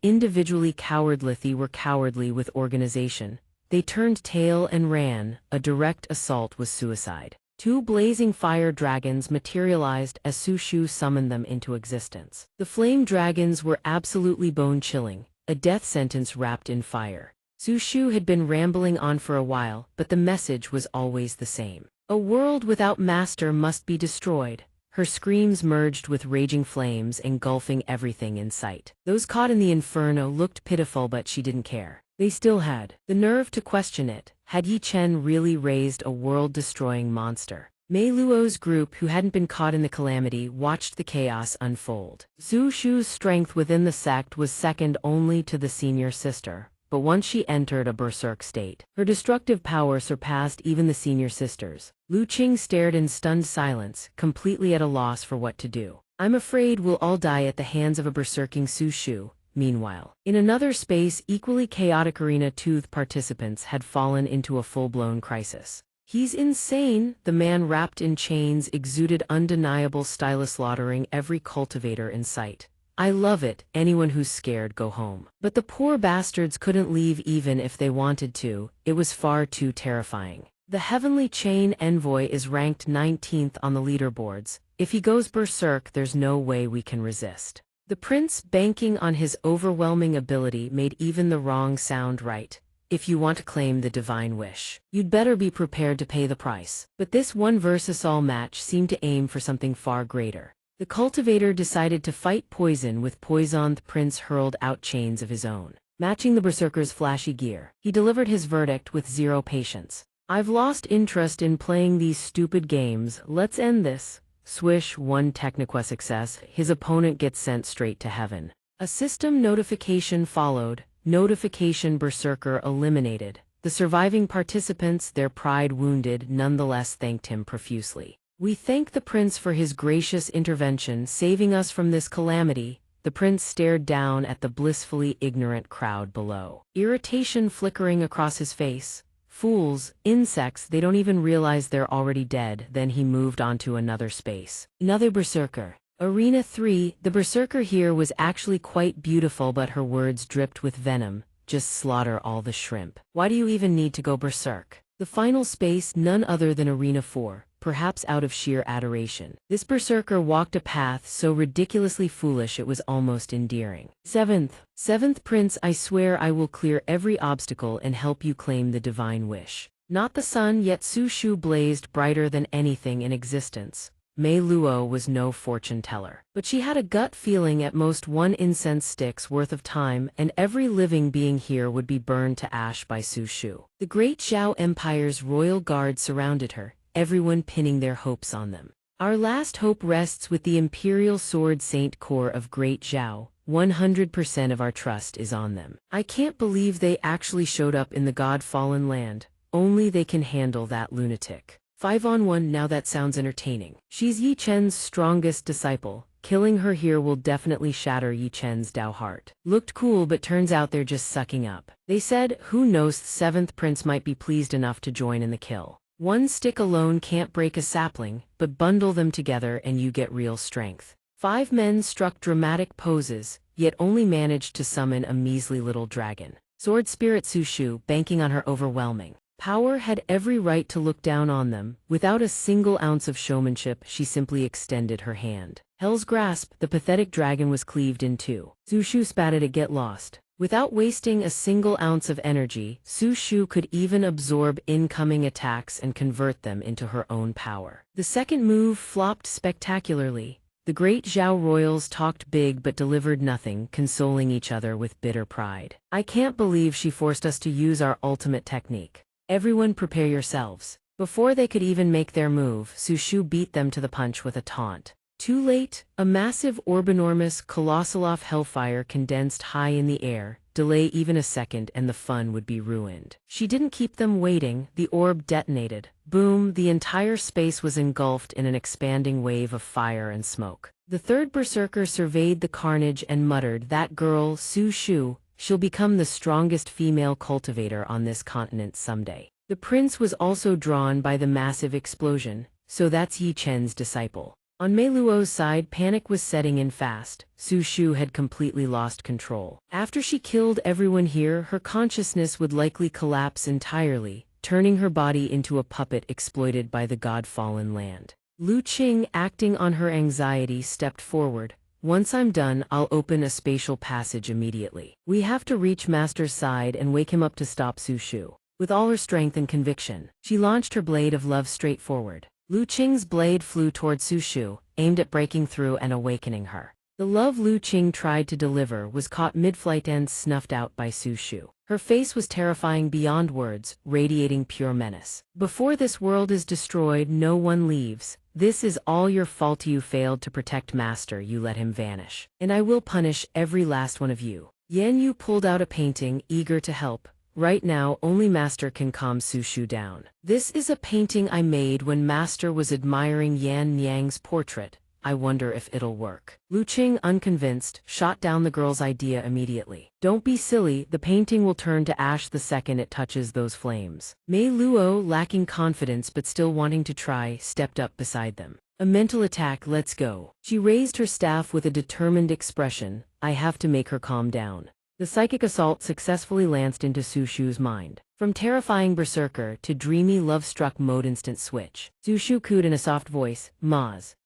individually cowardly, they were cowardly with organization. They turned tail and ran. A direct assault was suicide. Two blazing fire dragons materialized as Su Shu summoned them into existence. The flame dragons were absolutely bone-chilling, a death sentence wrapped in fire. Su Shu had been rambling on for a while, but the message was always the same. A world without master must be destroyed. Her screams merged with raging flames, engulfing everything in sight. Those caught in the inferno looked pitiful, but she didn't care. They still had the nerve to question it. Had Yi Chen really raised a world-destroying monster? Mei Luo's group, who hadn't been caught in the calamity, watched the chaos unfold. Su Shu's strength within the sect was second only to the senior sister, but once she entered a berserk state, her destructive power surpassed even the senior sisters. Lu Qing stared in stunned silence, completely at a loss for what to do. "I'm afraid we'll all die at the hands of a berserking Su Shu." Meanwhile, in another space, equally chaotic, Arena 2 participants had fallen into a full-blown crisis. "He's insane," the man wrapped in chains exuded undeniable style, slaughtering every cultivator in sight. "I love it, anyone who's scared, go home." But the poor bastards couldn't leave even if they wanted to, it was far too terrifying. The Heavenly Chain Envoy is ranked 19th on the leaderboards. If he goes berserk, there's no way we can resist. The prince, banking on his overwhelming ability, made even the wrong sound right. "If you want to claim the divine wish, you'd better be prepared to pay the price." But this one versus all match seemed to aim for something far greater. The cultivator decided to fight poison with poison. The prince hurled out chains of his own, matching the berserker's flashy gear. He delivered his verdict with zero patience. "I've lost interest in playing these stupid games, let's end this." Swish, one technical success, his opponent gets sent straight to heaven. A system notification followed. Notification: berserker eliminated. The surviving participants, their pride wounded, nonetheless thanked him profusely. "We thank the prince for his gracious intervention, saving us from this calamity." The prince stared down at the blissfully ignorant crowd below, irritation flickering across his face. "Fools, insects, they don't even realize they're already dead." Then he moved on to another space. Another berserker. Arena 3, the berserker here was actually quite beautiful, but her words dripped with venom. "Just slaughter all the shrimp. Why do you even need to go berserk?" The final space, none other than Arena 4, perhaps out of sheer adoration. This berserker walked a path so ridiculously foolish it was almost endearing. Seventh prince, I swear I will clear every obstacle and help you claim the divine wish. Not the sun, yet Su Shu blazed brighter than anything in existence. Mei Luo was no fortune teller, but she had a gut feeling at most one incense stick's worth of time, and every living being here would be burned to ash by Su Shu. The great Zhao Empire's royal guard surrounded her, everyone pinning their hopes on them. "Our last hope rests with the Imperial Sword Saint Corps of Great Zhao. 100% of our trust is on them." I can't believe they actually showed up in the God-fallen land. Only they can handle that lunatic. 5-on-1, now that sounds entertaining. She's Yi Chen's strongest disciple. Killing her here will definitely shatter Yi Chen's Dao heart. Looked cool, but turns out they're just sucking up. They said, who knows, the 7th prince might be pleased enough to join in the kill. One stick alone can't break a sapling, but bundle them together and you get real strength. 5 men struck dramatic poses. yet only managed to summon a measly little dragon. Sword Spirit Su Shu, banking on her overwhelming power, had every right to look down on them. Without a single ounce of showmanship, she simply extended her hand. Hell's grasp, the pathetic dragon was cleaved in two. Su Shu spat at it, get lost. Without wasting a single ounce of energy, Su Shu could even absorb incoming attacks and convert them into her own power. The second move flopped spectacularly. The great Zhao royals talked big but delivered nothing, consoling each other with bitter pride. I can't believe she forced us to use our ultimate technique. Everyone prepare yourselves. Before they could even make their move, Su Shu beat them to the punch with a taunt. Too late, a massive orbinormous Colossaloff hellfire condensed high in the air. Delay even a second and the fun would be ruined. She didn't keep them waiting, the orb detonated. Boom, the entire space was engulfed in an expanding wave of fire and smoke. The third berserker surveyed the carnage and muttered, that girl, Su Shu, she'll become the strongest female cultivator on this continent someday. The prince was also drawn by the massive explosion, so that's Yi Chen's disciple. On Mei Luo's side, panic was setting in fast. Su Shu had completely lost control. After she killed everyone here, her consciousness would likely collapse entirely, turning her body into a puppet exploited by the god-fallen land. Lu Qing, acting on her anxiety, stepped forward. Once I'm done, I'll open a spatial passage immediately. We have to reach Master's side and wake him up to stop Su Shu. With all her strength and conviction, she launched her blade of love straight forward. Lu Qing's blade flew toward Su Shu, aimed at breaking through and awakening her. The love Lu Qing tried to deliver was caught mid-flight and snuffed out by Su Shu. Her face was terrifying beyond words, radiating pure menace. Before this world is destroyed, no one leaves. This is all your fault. You failed to protect Master, you let him vanish. And I will punish every last one of you. Yan Yu pulled out a painting, eager to help. Right now, only Master can calm Su Shu down. This is a painting I made when Master was admiring Yan Niang's portrait. I wonder if it'll work. Lu Qing, unconvinced, shot down the girl's idea immediately. Don't be silly, the painting will turn to ash the second it touches those flames. Mei Luo, lacking confidence but still wanting to try, stepped up beside them. A mental attack, let's go. She raised her staff with a determined expression. I have to make her calm down. The psychic assault successfully lanced into Su Shu's mind. From terrifying berserker to dreamy love-struck mode, instant switch. Su Shu cooed in a soft voice, Maz,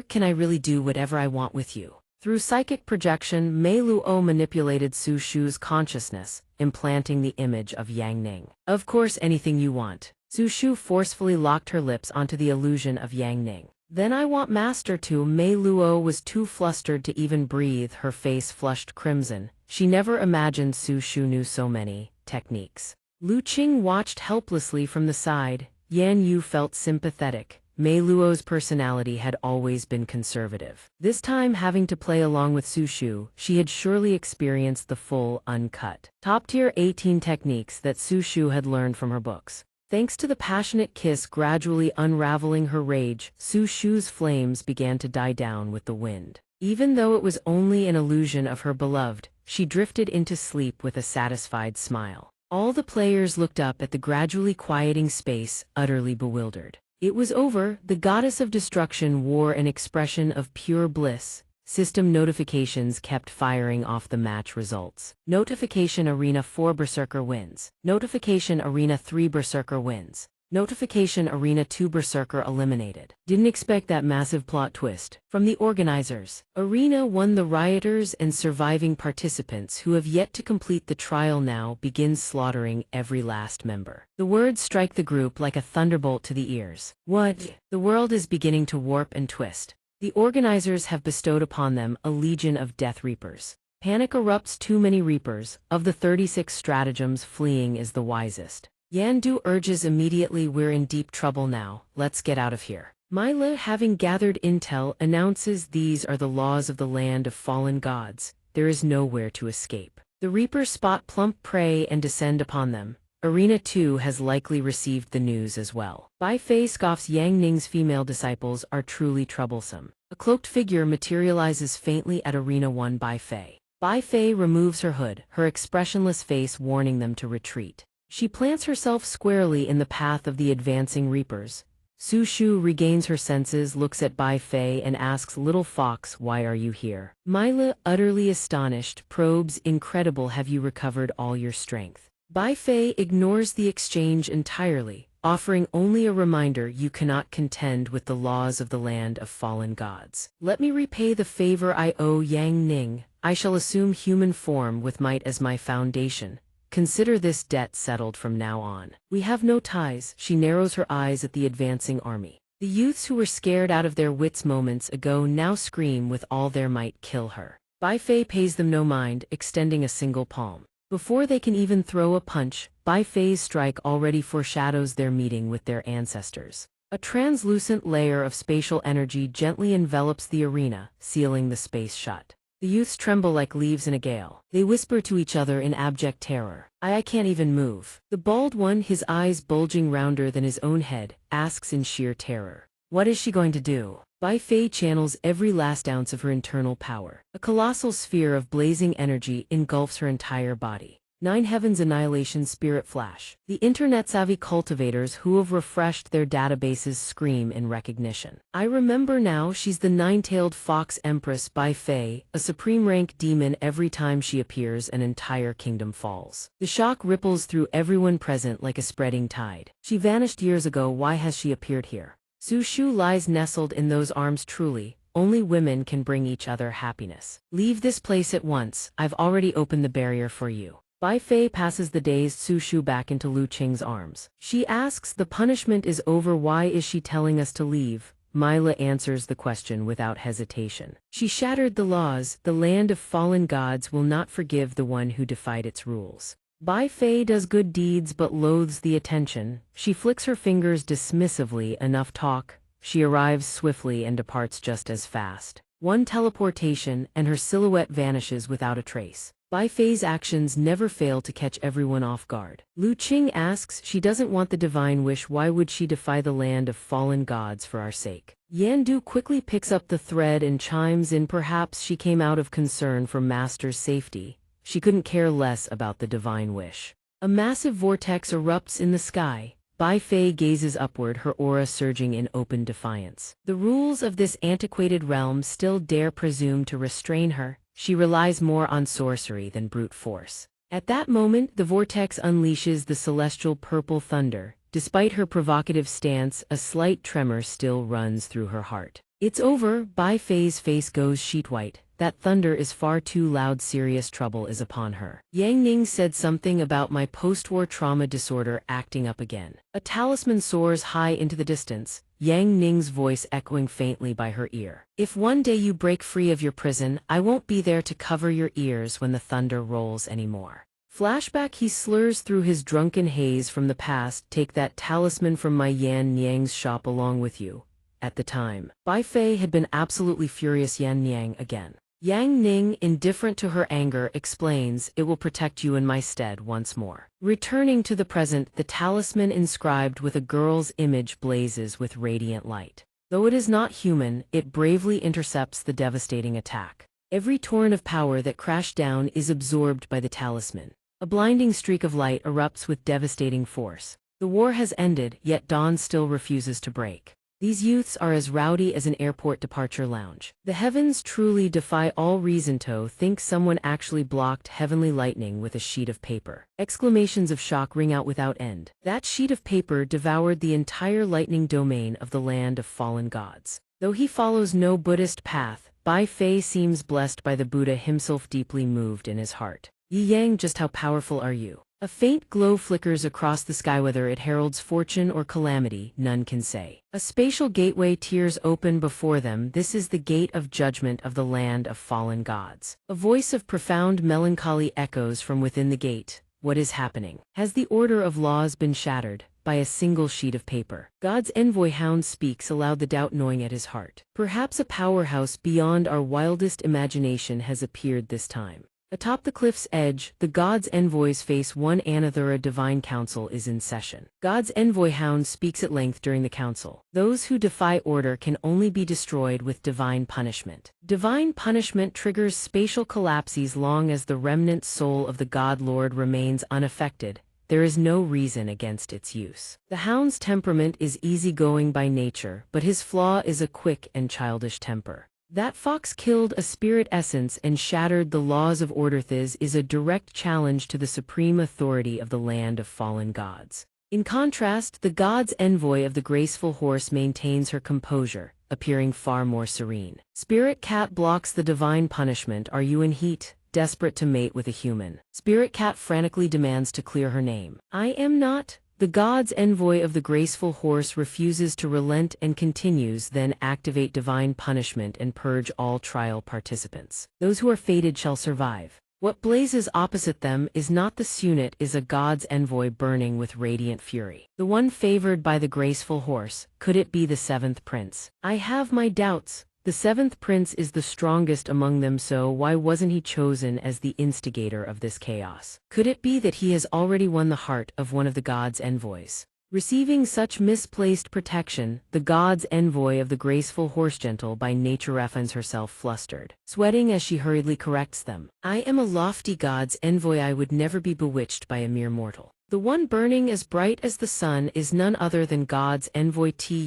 can I really do whatever I want with you? Through psychic projection, Mei Luo manipulated Su Shu's consciousness, implanting the image of Yang Ning. Of course, anything you want. Su Shu forcefully locked her lips onto the illusion of Yang Ning. Then I want Master to. Mei Luo was too flustered to even breathe, her face flushed crimson. She never imagined Su Shu knew so many techniques. Lu Qing watched helplessly from the side. Yan Yu felt sympathetic. Mei Luo's personality had always been conservative. This time, having to play along with Su Shu, she had surely experienced the full, uncut, top-tier 18 techniques that Su Shu had learned from her books. Thanks to the passionate kiss gradually unraveling her rage, Su Shu's flames began to die down with the wind. Even though it was only an illusion of her beloved, she drifted into sleep with a satisfied smile. All the players looked up at the gradually quieting space, utterly bewildered. It was over. The goddess of destruction wore an expression of pure bliss. System notifications kept firing off the match results. Notification Arena 4 Berserker wins. Notification Arena 3 Berserker wins. Notification Arena 2 Berserker eliminated. Didn't expect that massive plot twist. From the organizers, Arena 1 the rioters and surviving participants who have yet to complete the trial now begin slaughtering every last member. The words strike the group like a thunderbolt to the ears. What? The world is beginning to warp and twist. The organizers have bestowed upon them a legion of Death Reapers. Panic erupts. Too many Reapers. Of the 36 stratagems, fleeing is the wisest. Yandu urges immediately. We're in deep trouble now, let's get out of here. Myla, having gathered intel, announces these are the laws of the land of fallen gods. There is nowhere to escape. The Reapers spot plump prey and descend upon them. Arena 2 has likely received the news as well. Bai Fei scoffs. Yang Ning's female disciples are truly troublesome. A cloaked figure materializes faintly at Arena 1. Bai Fei removes her hood, her expressionless face warning them to retreat. She plants herself squarely in the path of the advancing Reapers. Su Shu regains her senses, looks at Bai Fei and asks, "Little fox, why are you here?" Myla, utterly astonished, probes, "Incredible, have you recovered all your strength?" Bai Fei ignores the exchange entirely, offering only a reminder, "You cannot contend with the laws of the land of fallen gods. Let me repay the favor I owe Yang Ning. I shall assume human form with might as my foundation. Consider this debt settled from now on. We have no ties." She narrows her eyes at the advancing army. The youths who were scared out of their wits moments ago now scream with all their might, "Kill her." Bai Fei pays them no mind, extending a single palm. Before they can even throw a punch, Bai Fei's strike already foreshadows their meeting with their ancestors. A translucent layer of spatial energy gently envelops the arena, sealing the space shut. The youths tremble like leaves in a gale. They whisper to each other in abject terror. I can't even move." The bald one, his eyes bulging rounder than his own head, asks in sheer terror. What is she going to do? Bai Fei channels every last ounce of her internal power. A colossal sphere of blazing energy engulfs her entire body. Nine Heavens Annihilation Spirit Flash. The internet-savvy cultivators who have refreshed their databases scream in recognition. I remember now, she's the nine-tailed fox empress Bai Fei, a supreme rank demon. Every time she appears, an entire kingdom falls. The shock ripples through everyone present like a spreading tide. She vanished years ago, why has she appeared here? Su Shu lies nestled in those arms. Truly, only women can bring each other happiness. Leave this place at once, I've already opened the barrier for you. Bai Fei passes the dazed Su Shu back into Lu Qing's arms. She asks, the punishment is over, why is she telling us to leave? Myla answers the question without hesitation. She shattered the laws. The land of fallen gods will not forgive the one who defied its rules. Bai Fei does good deeds but loathes the attention. She flicks her fingers dismissively. Enough talk. She arrives swiftly and departs just as fast. One teleportation, and her silhouette vanishes without a trace. Bai Fei's actions never fail to catch everyone off guard. Lu Qing asks, she doesn't want the divine wish, why would she defy the land of fallen gods for our sake? Yan Du quickly picks up the thread and chimes in, perhaps she came out of concern for Master's safety. She couldn't care less about the divine wish. A massive vortex erupts in the sky. Bai Fei gazes upward, her aura surging in open defiance. The rules of this antiquated realm still dare presume to restrain her. She relies more on sorcery than brute force. At that moment, the vortex unleashes the celestial purple thunder. Despite her provocative stance, a slight tremor still runs through her heart. It's over. Bai Fei's face goes sheet white. That thunder is far too loud. Serious trouble is upon her. Yang Ning said something about my post-war trauma disorder acting up again. A talisman soars high into the distance, Yang Ning's voice echoing faintly by her ear. If one day you break free of your prison, I won't be there to cover your ears when the thunder rolls anymore. Flashback. He slurs through his drunken haze from the past. Take that talisman from my Yan Niang's shop along with you. At the time, Bai Fei had been absolutely furious. Yan Niang again. Yang Ning, indifferent to her anger, explains, it will protect you in my stead once more. Returning to the present, the talisman inscribed with a girl's image blazes with radiant light. Though it is not human, it bravely intercepts the devastating attack. Every torrent of power that crashed down is absorbed by the talisman. A blinding streak of light erupts with devastating force. The war has ended, yet dawn still refuses to break. These youths are as rowdy as an airport departure lounge. The heavens truly defy all reason. To think someone actually blocked heavenly lightning with a sheet of paper. Exclamations of shock ring out without end. That sheet of paper devoured the entire lightning domain of the land of fallen gods. Though he follows no Buddhist path, Bai Fei seems blessed by the Buddha himself, deeply moved in his heart. Yi Yang, just how powerful are you? A faint glow flickers across the sky. Whether it heralds fortune or calamity, none can say. A spatial gateway tears open before them. This is the gate of judgment of the land of fallen gods. A voice of profound melancholy echoes from within the gate. What is happening? Has the order of laws been shattered by a single sheet of paper? God's envoy Hound speaks aloud, the doubt gnawing at his heart. Perhaps a powerhouse beyond our wildest imagination has appeared this time. Atop the cliff's edge, the God's envoys face one another. A divine council is in session. God's envoy Hound speaks at length during the council. Those who defy order can only be destroyed with divine punishment. Divine punishment triggers spatial collapses long as the remnant soul of the God Lord remains unaffected. there is no reason against its use. The hound's temperament is easygoing by nature, but his flaw is a quick and childish temper. That fox killed a spirit essence and shattered the laws of Orderthis is a direct challenge to the supreme authority of the land of fallen gods. In contrast, the god's envoy of the graceful horse maintains her composure, appearing far more serene. Spirit cat blocks the divine punishment. Are you in heat, desperate to mate with a human? Spirit cat frantically demands to clear her name. I am not. The god's envoy of the graceful horse refuses to relent and continues, then activate divine punishment and purge all trial participants. Those who are fated shall survive. What blazes opposite them is not the sunit, is a god's envoy burning with radiant fury. The one favored by the graceful horse, could it be the seventh prince? I have my doubts. The seventh prince is the strongest among them, so why wasn't he chosen as the instigator of this chaos? Could it be that he has already won the heart of one of the god's envoys? Receiving such misplaced protection, the god's envoy of the graceful horsegentle by nature finds herself flustered, sweating as she hurriedly corrects them. I am a lofty god's envoy. I would never be bewitched by a mere mortal. The one burning as bright as the sun is none other than god's envoy Tuy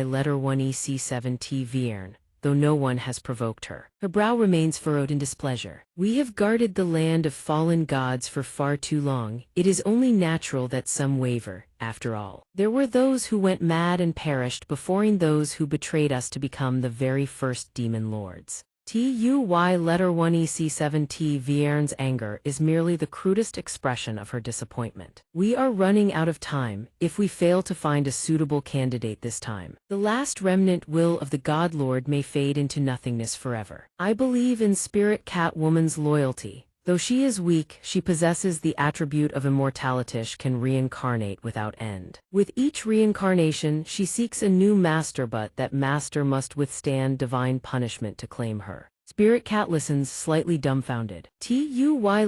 letter 1 EC7 Vierne. Though no one has provoked her. Her brow remains furrowed in displeasure. We have guarded the land of fallen gods for far too long. It is only natural that some waver, after all. There were those who went mad and perished beforeing those who betrayed us to become the very first demon lords. Tuy letter 1 EC7 Vierne's anger is merely the crudest expression of her disappointment. We are running out of time if we fail to find a suitable candidate this time. The last remnant will of the God Lord may fade into nothingness forever. I believe in Spirit Cat Woman's loyalty. Though she is weak, she possesses the attribute of immortality, can reincarnate without end. With each reincarnation, she seeks a new master, but that master must withstand divine punishment to claim her. Spirit Cat listens, slightly dumbfounded. Tuy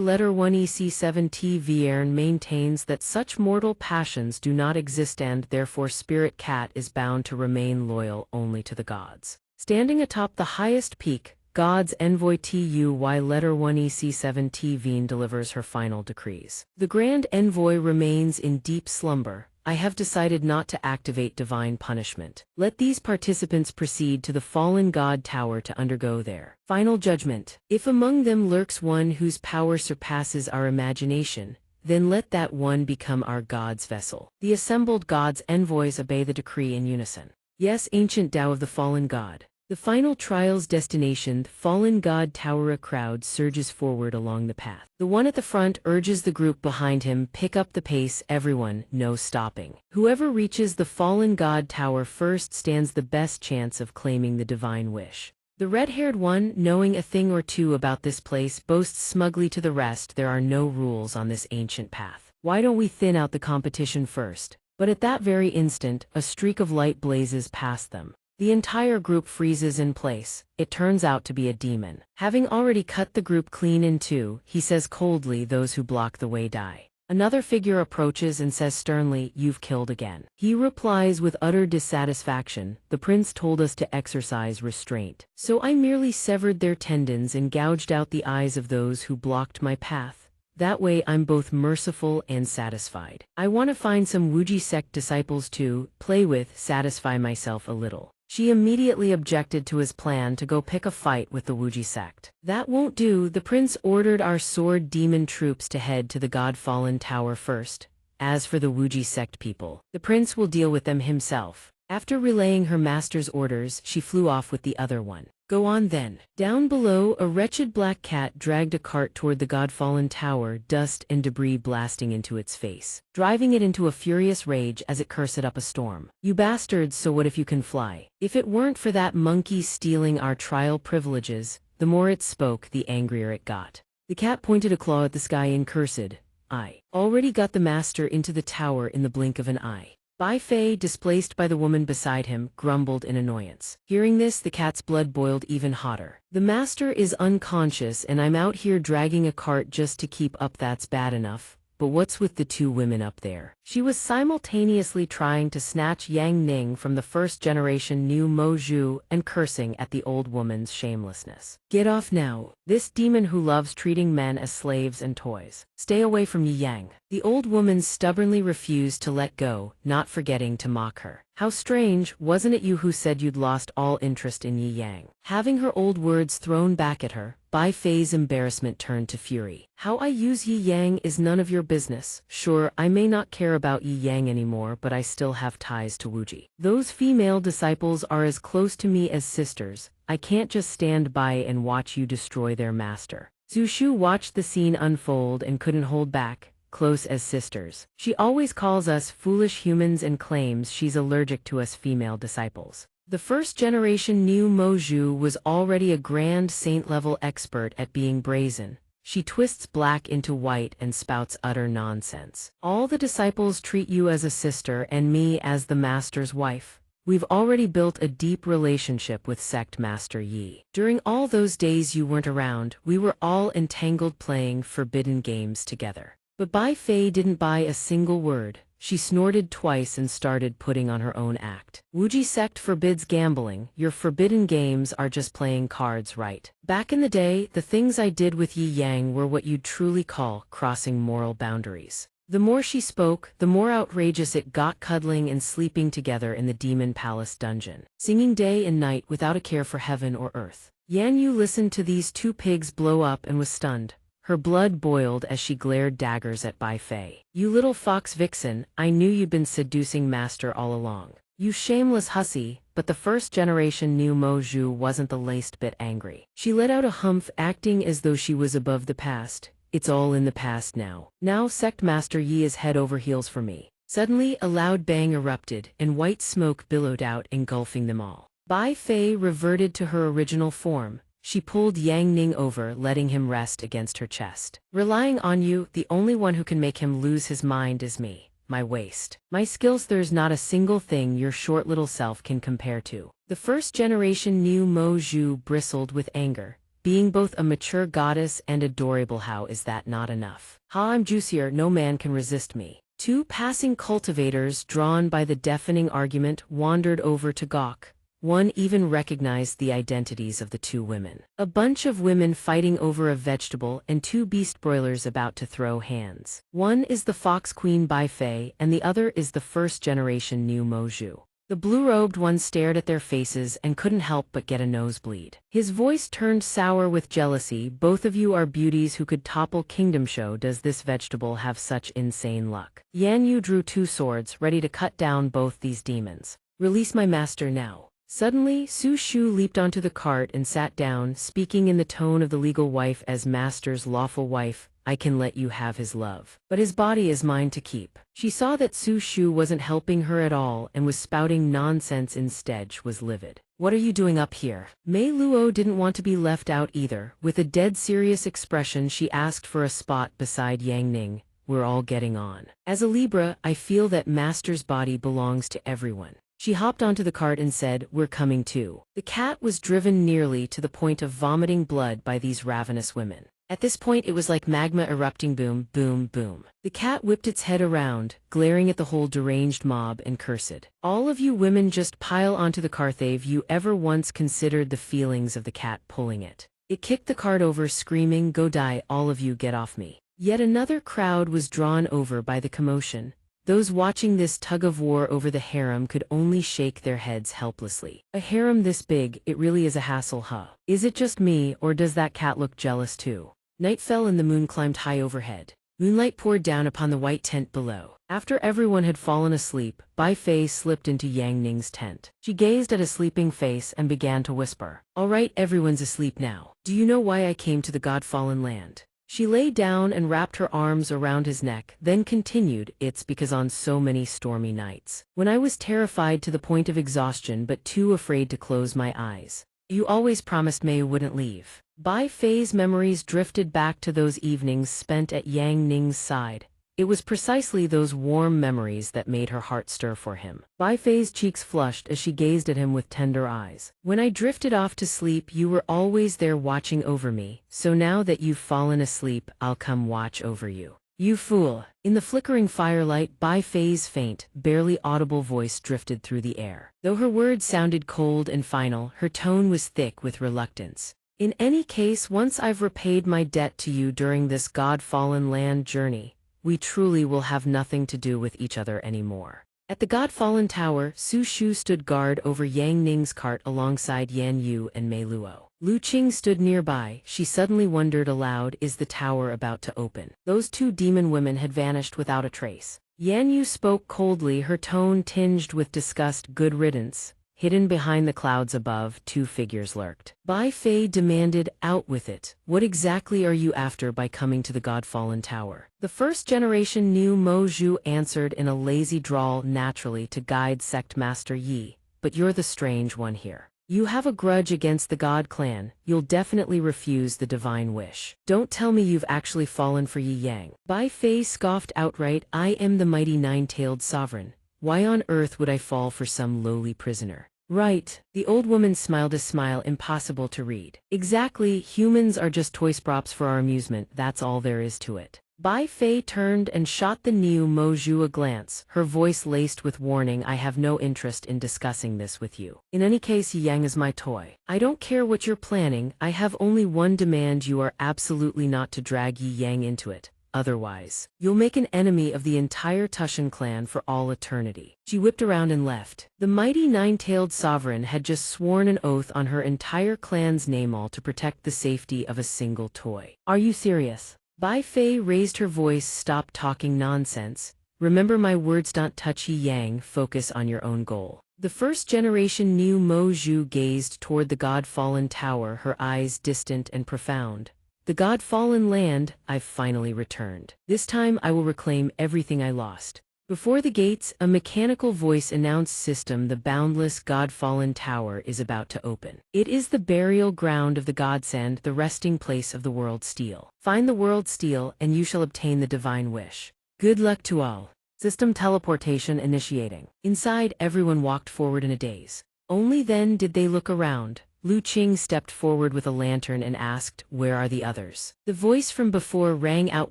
letter 1 EC7 Vierne maintains that such mortal passions do not exist and therefore Spirit Cat is bound to remain loyal only to the gods. Standing atop the highest peak, God's envoy Tuy letter 1 EC7 Vierne delivers her final decrees. The grand envoy remains in deep slumber. I have decided not to activate divine punishment. Let these participants proceed to the fallen god tower to undergo their final judgment. If among them lurks one whose power surpasses our imagination, then let that one become our god's vessel. The assembled gods' envoys obey the decree in unison. Yes, ancient Tao of the fallen god. The final trial's destination, fallen god tower. A crowd surges forward along the path. The one at the front urges the group behind him, pick up the pace, everyone, no stopping. Whoever reaches the fallen god tower first stands the best chance of claiming the divine wish. The red-haired one, knowing a thing or two about this place, boasts smugly to the rest, there are no rules on this ancient path. Why don't we thin out the competition first? But at that very instant, a streak of light blazes past them. The entire group freezes in place. It turns out to be a demon. Having already cut the group clean in two, he says coldly, those who block the way die. Another figure approaches and says sternly, you've killed again. He replies with utter dissatisfaction, the prince told us to exercise restraint. So I merely severed their tendons and gouged out the eyes of those who blocked my path. That way I'm both merciful and satisfied. I want to find some wuxia sect disciples to play with, satisfy myself a little. She immediately objected to his plan to go pick a fight with the wuxia sect. That won't do. The prince ordered our sword demon troops to head to the god-fallen tower first. As for the wuxia sect people, the prince will deal with them himself. After relaying her master's orders, she flew off with the other one. Go on then. Down below, a wretched black cat dragged a cart toward the god-fallen tower, dust and debris blasting into its face, driving it into a furious rage as it cursed up a storm. You bastards, so what if you can fly? If it weren't for that monkey stealing our trial privileges, the more it spoke, the angrier it got. The cat pointed a claw at the sky and cursed, I already got the master into the tower in the blink of an eye. Bai Fei, displaced by the woman beside him, grumbled in annoyance. Hearing this, the cat's blood boiled even hotter. The master is unconscious and I'm out here dragging a cart just to keep up, that's bad enough. But what's with the two women up there? She was simultaneously trying to snatch Yang Ning from the first-generation new Mo Zhu and cursing at the old woman's shamelessness. Get off now, this demon who loves treating men as slaves and toys. Stay away from Yi Yang. The old woman stubbornly refused to let go, not forgetting to mock her. How strange, wasn't it you who said you'd lost all interest in Yi Yang? Having her old words thrown back at her, Bai Fei's embarrassment turned to fury. How I use Yi Yang is none of your business. Sure, I may not care about Yi Yang anymore, but I still have ties to Wuji. Those female disciples are as close to me as sisters. I can't just stand by and watch you destroy their master. Zhu Shu watched the scene unfold and couldn't hold back. Close as sisters. She always calls us foolish humans and claims she's allergic to us female disciples. The first-generation new Mo Zhu was already a grand saint-level expert at being brazen. She twists black into white and spouts utter nonsense. All the disciples treat you as a sister and me as the master's wife. We've already built a deep relationship with Sect Master Yi. During all those days you weren't around, we were all entangled playing forbidden games together. But Bai Fei didn't buy a single word. She snorted twice and started putting on her own act. Wuji Sect forbids gambling. Your forbidden games are just playing cards right. Back in the day, the things I did with Yi Yang were what you'd truly call crossing moral boundaries. The more she spoke, the more outrageous it got, cuddling and sleeping together in the Demon Palace dungeon, singing day and night without a care for heaven or earth. Yan Yu listened to these two pigs blow up and was stunned. Her blood boiled as she glared daggers at Bai Fei. You little fox vixen, I knew you'd been seducing Master all along. You shameless hussy, but the first-generation new Mo Zhu wasn't the least bit angry. She let out a humph, acting as though she was above the past. It's all in the past now. Now Sect Master Yi is head over heels for me. Suddenly, a loud bang erupted, and white smoke billowed out, engulfing them all. Bai Fei reverted to her original form. She pulled Yang Ning over, letting him rest against her chest. Relying on you, the only one who can make him lose his mind is me. My waist. My skills, there's not a single thing your short little self can compare to. The first-generation new Mo Zhu bristled with anger. Being both a mature goddess and adorable, how is that not enough? Ha, I'm juicier, no man can resist me. Two passing cultivators, drawn by the deafening argument, wandered over to gawk. One even recognized the identities of the two women. A bunch of women fighting over a vegetable and two beast broilers about to throw hands. One is the fox queen Bai Fei and the other is the first-generation new Mo Zhu. The blue-robed one stared at their faces and couldn't help but get a nosebleed. His voice turned sour with jealousy. Both of you are beauties who could topple Kingdom Show. Does this vegetable have such insane luck? Yan Yu drew two swords, ready to cut down both these demons. Release my master now. Suddenly, Su Shu leaped onto the cart and sat down, speaking in the tone of the legal wife as master's lawful wife. I can let you have his love, but his body is mine to keep. She saw that Su Shu wasn't helping her at all and was spouting nonsense instead. She was livid. What are you doing up here? Mei Luo didn't want to be left out either. With a dead serious expression, she asked for a spot beside Yang Ning. We're all getting on. As a Libra, I feel that master's body belongs to everyone. She hopped onto the cart and said, we're coming too. The cat was driven nearly to the point of vomiting blood by these ravenous women. At this point it was like magma erupting. Boom, boom, boom. The cat whipped its head around, glaring at the whole deranged mob and cursed. All of you women just pile onto the cart. Have you ever once considered the feelings of the cat pulling it? It kicked the cart over, screaming, go die, all of you, get off me. Yet another crowd was drawn over by the commotion. Those watching this tug-of-war over the harem could only shake their heads helplessly. A harem this big, it really is a hassle, huh? Is it just me, or does that cat look jealous too? Night fell and the moon climbed high overhead. Moonlight poured down upon the white tent below. After everyone had fallen asleep, Bai Fei slipped into Yang Ning's tent. She gazed at a sleeping face and began to whisper. All right, everyone's asleep now. Do you know why I came to the God-fallen land? She lay down and wrapped her arms around his neck, then continued, it's because on so many stormy nights, when I was terrified to the point of exhaustion but too afraid to close my eyes, you always promised me you wouldn't leave. Bai Fei's memories drifted back to those evenings spent at Yang Ning's side. It was precisely those warm memories that made her heart stir for him. Bai Fei's cheeks flushed as she gazed at him with tender eyes. When I drifted off to sleep, you were always there watching over me, so now that you've fallen asleep, I'll come watch over you. You fool. In the flickering firelight, Bai Fei's faint, barely audible voice drifted through the air. Though her words sounded cold and final, her tone was thick with reluctance. In any case, once I've repaid my debt to you during this God-fallen land journey, we truly will have nothing to do with each other anymore. At the God-fallen tower, Su Shu stood guard over Yang Ning's cart alongside Yan Yu and Mei Luo. Lu Qing stood nearby. She suddenly wondered aloud, is the tower about to open? Those two demon women had vanished without a trace. Yan Yu spoke coldly, her tone tinged with disgust. Good riddance. Hidden behind the clouds above, two figures lurked. Bai Fei demanded, out with it. What exactly are you after by coming to the God-fallen tower? The first-generation new Mo Zhu answered in a lazy drawl, naturally to guide Sect Master Yi. But you're the strange one here. You have a grudge against the God clan. You'll definitely refuse the divine wish. Don't tell me you've actually fallen for Yi Yang. Bai Fei scoffed outright, I am the mighty nine-tailed sovereign. Why on earth would I fall for some lowly prisoner? Right, the old woman smiled a smile impossible to read. Exactly, humans are just toy props for our amusement, that's all there is to it. Bai Fei turned and shot the new Mo Zhu a glance, her voice laced with warning. I have no interest in discussing this with you. In any case, Yi Yang is my toy. I don't care what you're planning, I have only one demand: you are absolutely not to drag Yi Yang into it. Otherwise, you'll make an enemy of the entire Tushan clan for all eternity. She whipped around and left. The mighty nine-tailed sovereign had just sworn an oath on her entire clan's name, all to protect the safety of a single toy. Are you serious? Bai Fei raised her voice. Stop talking nonsense. Remember my words, don't touch Yi Yang, focus on your own goal. The first-generation new Mo Zhu gazed toward the God-fallen tower, her eyes distant and profound. The God-fallen land, I've finally returned. This time I will reclaim everything I lost. Before the gates, a mechanical voice announced, system, the boundless God-fallen tower is about to open. It is the burial ground of the godsend, the resting place of the world steel. Find the world steel and you shall obtain the divine wish. Good luck to all. System teleportation initiating. Inside, everyone walked forward in a daze. Only then did they look around. Lu Qing stepped forward with a lantern and asked, where are the others? The voice from before rang out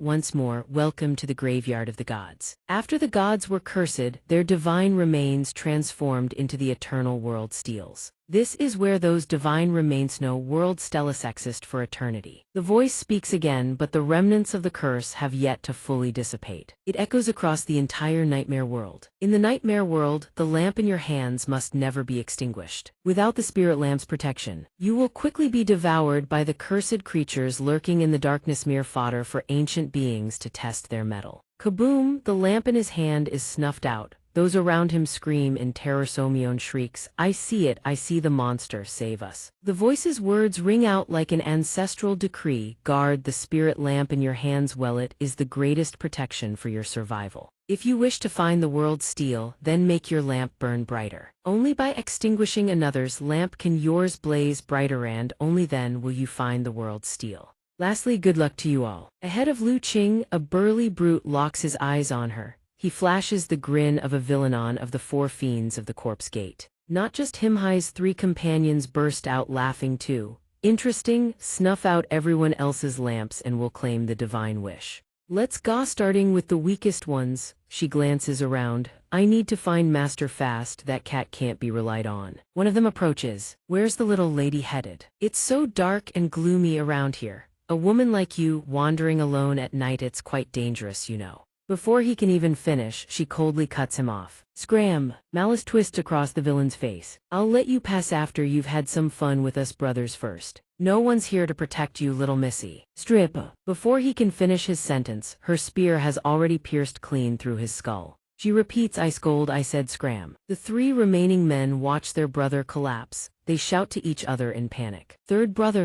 once more, welcome to the graveyard of the gods. After the gods were cursed, their divine remains transformed into the eternal world steels. This is where those divine remains no world stelis exist for eternity. The voice speaks again, but the remnants of the curse have yet to fully dissipate. It echoes across the entire nightmare world. In the nightmare world, the lamp in your hands must never be extinguished. Without the spirit lamp's protection, you will quickly be devoured by the cursed creatures lurking in the darkness, mere fodder for ancient beings to test their mettle. Kaboom! The lamp in his hand is snuffed out. Those around him scream in terror. Somion shrieks, I see it, I see the monster, save us. The voice's words ring out like an ancestral decree, guard the spirit lamp in your hands well, it is the greatest protection for your survival. If you wish to find the world steel, then make your lamp burn brighter. Only by extinguishing another's lamp can yours blaze brighter, and only then will you find the world steel. Lastly, good luck to you all. Ahead of Lu Qing, a burly brute locks his eyes on her. He flashes the grin of a villainon of the four fiends of the corpse gate. Not just him, his three companions burst out laughing too. Interesting, snuff out everyone else's lamps and we'll claim the divine wish. Let's go, starting with the weakest ones. She glances around. I need to find Master fast, that cat can't be relied on. One of them approaches. Where's the little lady headed? It's so dark and gloomy around here. A woman like you, wandering alone at night, it's quite dangerous, you know. Before he can even finish, she coldly cuts him off. Scram! Malice twists across the villain's face. I'll let you pass after you've had some fun with us brothers first. No one's here to protect you, little missy. Strip! Before he can finish his sentence, her spear has already pierced clean through his skull. She repeats, I scold, I said scram. The three remaining men watch their brother collapse. They shout to each other in panic. Third brother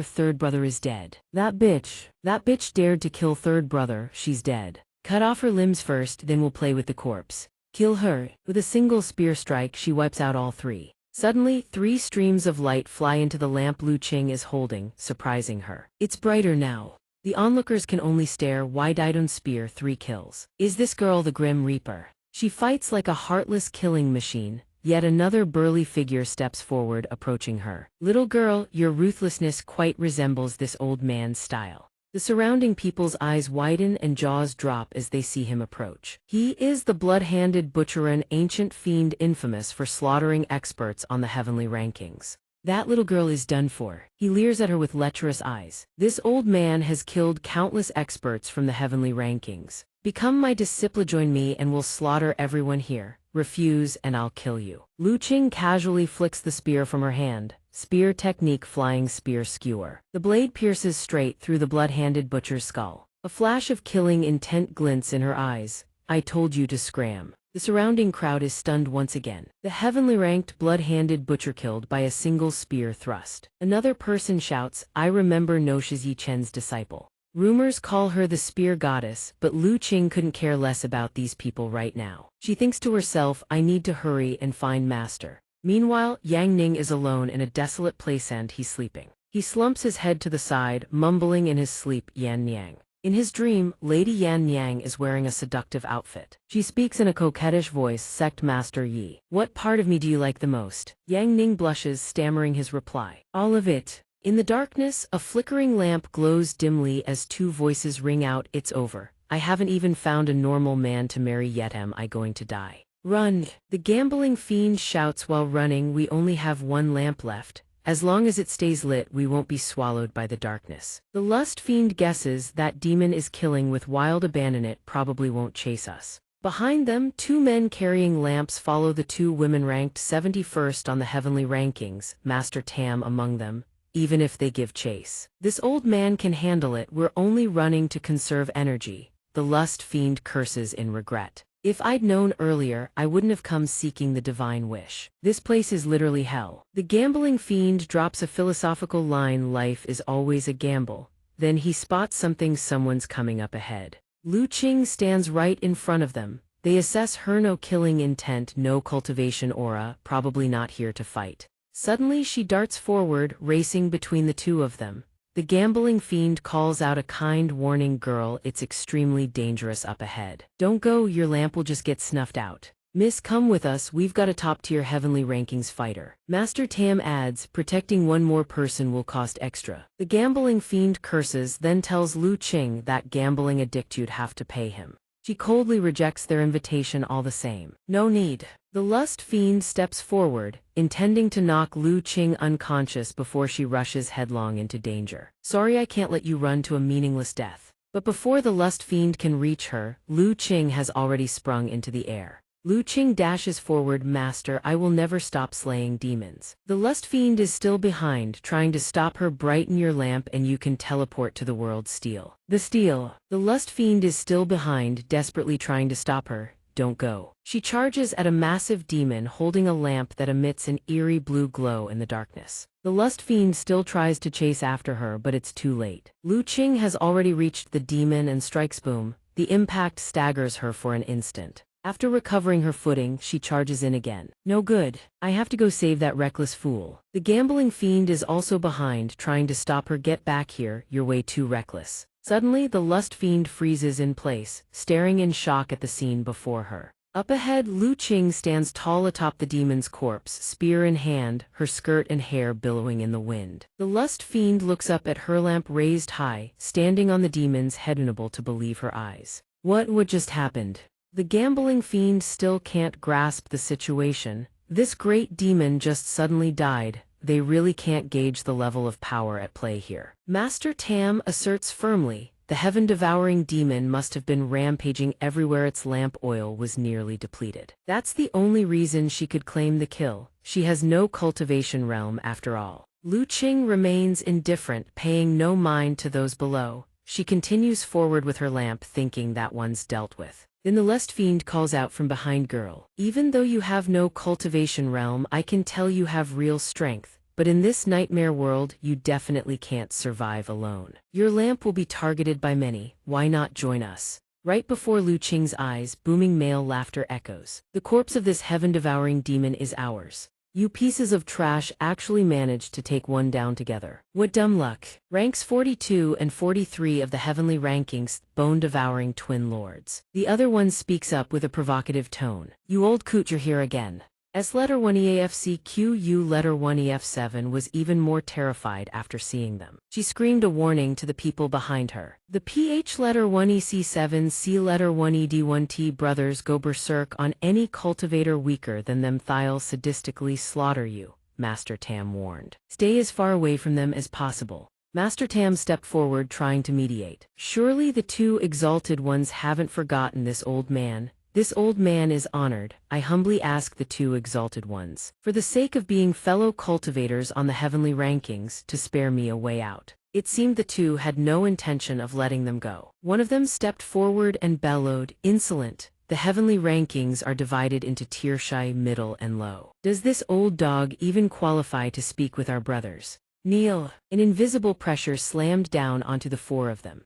is dead. That bitch dared to kill third brother, she's dead. Cut off her limbs first, then we'll play with the corpse. Kill her. With a single spear strike, she wipes out all three. Suddenly, 3 streams of light fly into the lamp Lu Qing is holding, surprising her. It's brighter now. The onlookers can only stare. Wide-eyed on spear, 3 kills. Is this girl the Grim Reaper? She fights like a heartless killing machine. Yet another burly figure steps forward, approaching her. Little girl, your ruthlessness quite resembles this old man's style. The surrounding people's eyes widen and jaws drop as they see him approach. He is the blood-handed butcher, an ancient fiend infamous for slaughtering experts on the heavenly rankings. That little girl is done for. He leers at her with lecherous eyes. This old man has killed countless experts from the heavenly rankings. Become my disciple, join me and we'll slaughter everyone here. Refuse and I'll kill you. Lu Qing casually flicks the spear from her hand. Spear technique, flying spear skewer. The blade pierces straight through the blood-handed butcher's skull. A flash of killing intent glints in her eyes. I told you to scram. The surrounding crowd is stunned once again. The heavenly ranked blood-handed butcher killed by a single spear thrust. Another person shouts, I remember no Shi Chen's disciple. Rumors call her the spear goddess, but Lu Qing couldn't care less about these people right now. She thinks to herself, I need to hurry and find master. Meanwhile, Yang Ning is alone in a desolate place and he's sleeping. He slumps his head to the side, mumbling in his sleep, Yan Niang. In his dream, Lady Yan Niang is wearing a seductive outfit. She speaks in a coquettish voice, Sect Master Yi. What part of me do you like the most? Yang Ning blushes, stammering his reply. All of it. In the darkness, a flickering lamp glows dimly as two voices ring out, it's over. I haven't even found a normal man to marry yet, am I going to die? Run! The gambling fiend shouts while running, we only have one lamp left. As long as it stays lit, we won't be swallowed by the darkness. The lust fiend guesses that demon is killing with wild abandon, it probably won't chase us. Behind them, two men carrying lamps follow the two women ranked 71st on the heavenly rankings, Master Tam among them, even if they give chase. This old man can handle it, we're only running to conserve energy. The lust fiend curses in regret. If I'd known earlier, I wouldn't have come seeking the divine wish. This place is literally hell. The gambling fiend drops a philosophical line, life is always a gamble. Then he spots something, someone's coming up ahead. Lu Qing stands right in front of them. They assess her, no killing intent, no cultivation aura, probably not here to fight. Suddenly she darts forward, racing between the two of them. The gambling fiend calls out a kind warning, girl, it's extremely dangerous up ahead. Don't go, your lamp will just get snuffed out. Miss, come with us, we've got a top-tier heavenly rankings fighter. Master Tam adds, protecting one more person will cost extra. The gambling fiend curses, then tells Lu Qing that gambling addict you'd have to pay him. She coldly rejects their invitation all the same. No need. The lust fiend steps forward, intending to knock Lu Qing unconscious before she rushes headlong into danger. Sorry, I can't let you run to a meaningless death. But before the lust fiend can reach her, Lu Qing has already sprung into the air. Lu Qing dashes forward, Master, I will never stop slaying demons. The lust fiend is still behind, trying to stop her. Brighten your lamp and you can teleport to the world steel. The steel. The lust fiend is still behind, desperately trying to stop her. Don't go. She charges at a massive demon holding a lamp that emits an eerie blue glow in the darkness. The lust fiend still tries to chase after her, but it's too late. Lu Qing has already reached the demon and strikes, boom. The impact staggers her for an instant. After recovering her footing, she charges in again. No good. I have to go save that reckless fool. The gambling fiend is also behind, trying to stop her. Get back here, you're way too reckless. Suddenly, the lust fiend freezes in place, staring in shock at the scene before her. Up ahead, Lu Qing stands tall atop the demon's corpse, spear in hand, her skirt and hair billowing in the wind. The lust fiend looks up at her, lamp raised high, standing on the demon's head, unable to believe her eyes. What just happened? The gambling fiend still can't grasp the situation. This great demon just suddenly died. They really can't gauge the level of power at play here. Master Tam asserts firmly, the heaven-devouring demon must have been rampaging everywhere. Its lamp oil was nearly depleted. That's the only reason she could claim the kill. She has no cultivation realm after all. Lu Qing remains indifferent, paying no mind to those below. She continues forward with her lamp, thinking that one's dealt with. Then the lust fiend calls out from behind, girl. Even though you have no cultivation realm, I can tell you have real strength. But in this nightmare world, you definitely can't survive alone. Your lamp will be targeted by many, why not join us? Right before Lu Qing's eyes, booming male laughter echoes. The corpse of this heaven-devouring demon is ours. You pieces of trash actually managed to take one down together. What dumb luck. Ranks 42 and 43 of the heavenly rankings, bone-devouring twin lords. The other one speaks up with a provocative tone. You old coot, you're here again. S letter 1 EAFCQU letter 1 EF7 was even more terrified after seeing them. She screamed a warning to the people behind her. The PH letter 1 EC7 C letter 1 ED1T brothers go berserk on any cultivator weaker than them. They'll sadistically slaughter you, Master Tam warned. Stay as far away from them as possible. Master Tam stepped forward trying to mediate. Surely the two exalted ones haven't forgotten this old man. This old man is honored, I humbly ask the two exalted ones, for the sake of being fellow cultivators on the heavenly rankings, to spare me a way out. It seemed the two had no intention of letting them go. One of them stepped forward and bellowed, insolent. The heavenly rankings are divided into xianxia, middle, and low. Does this old dog even qualify to speak with our brothers? Kneel. An invisible pressure slammed down onto the four of them.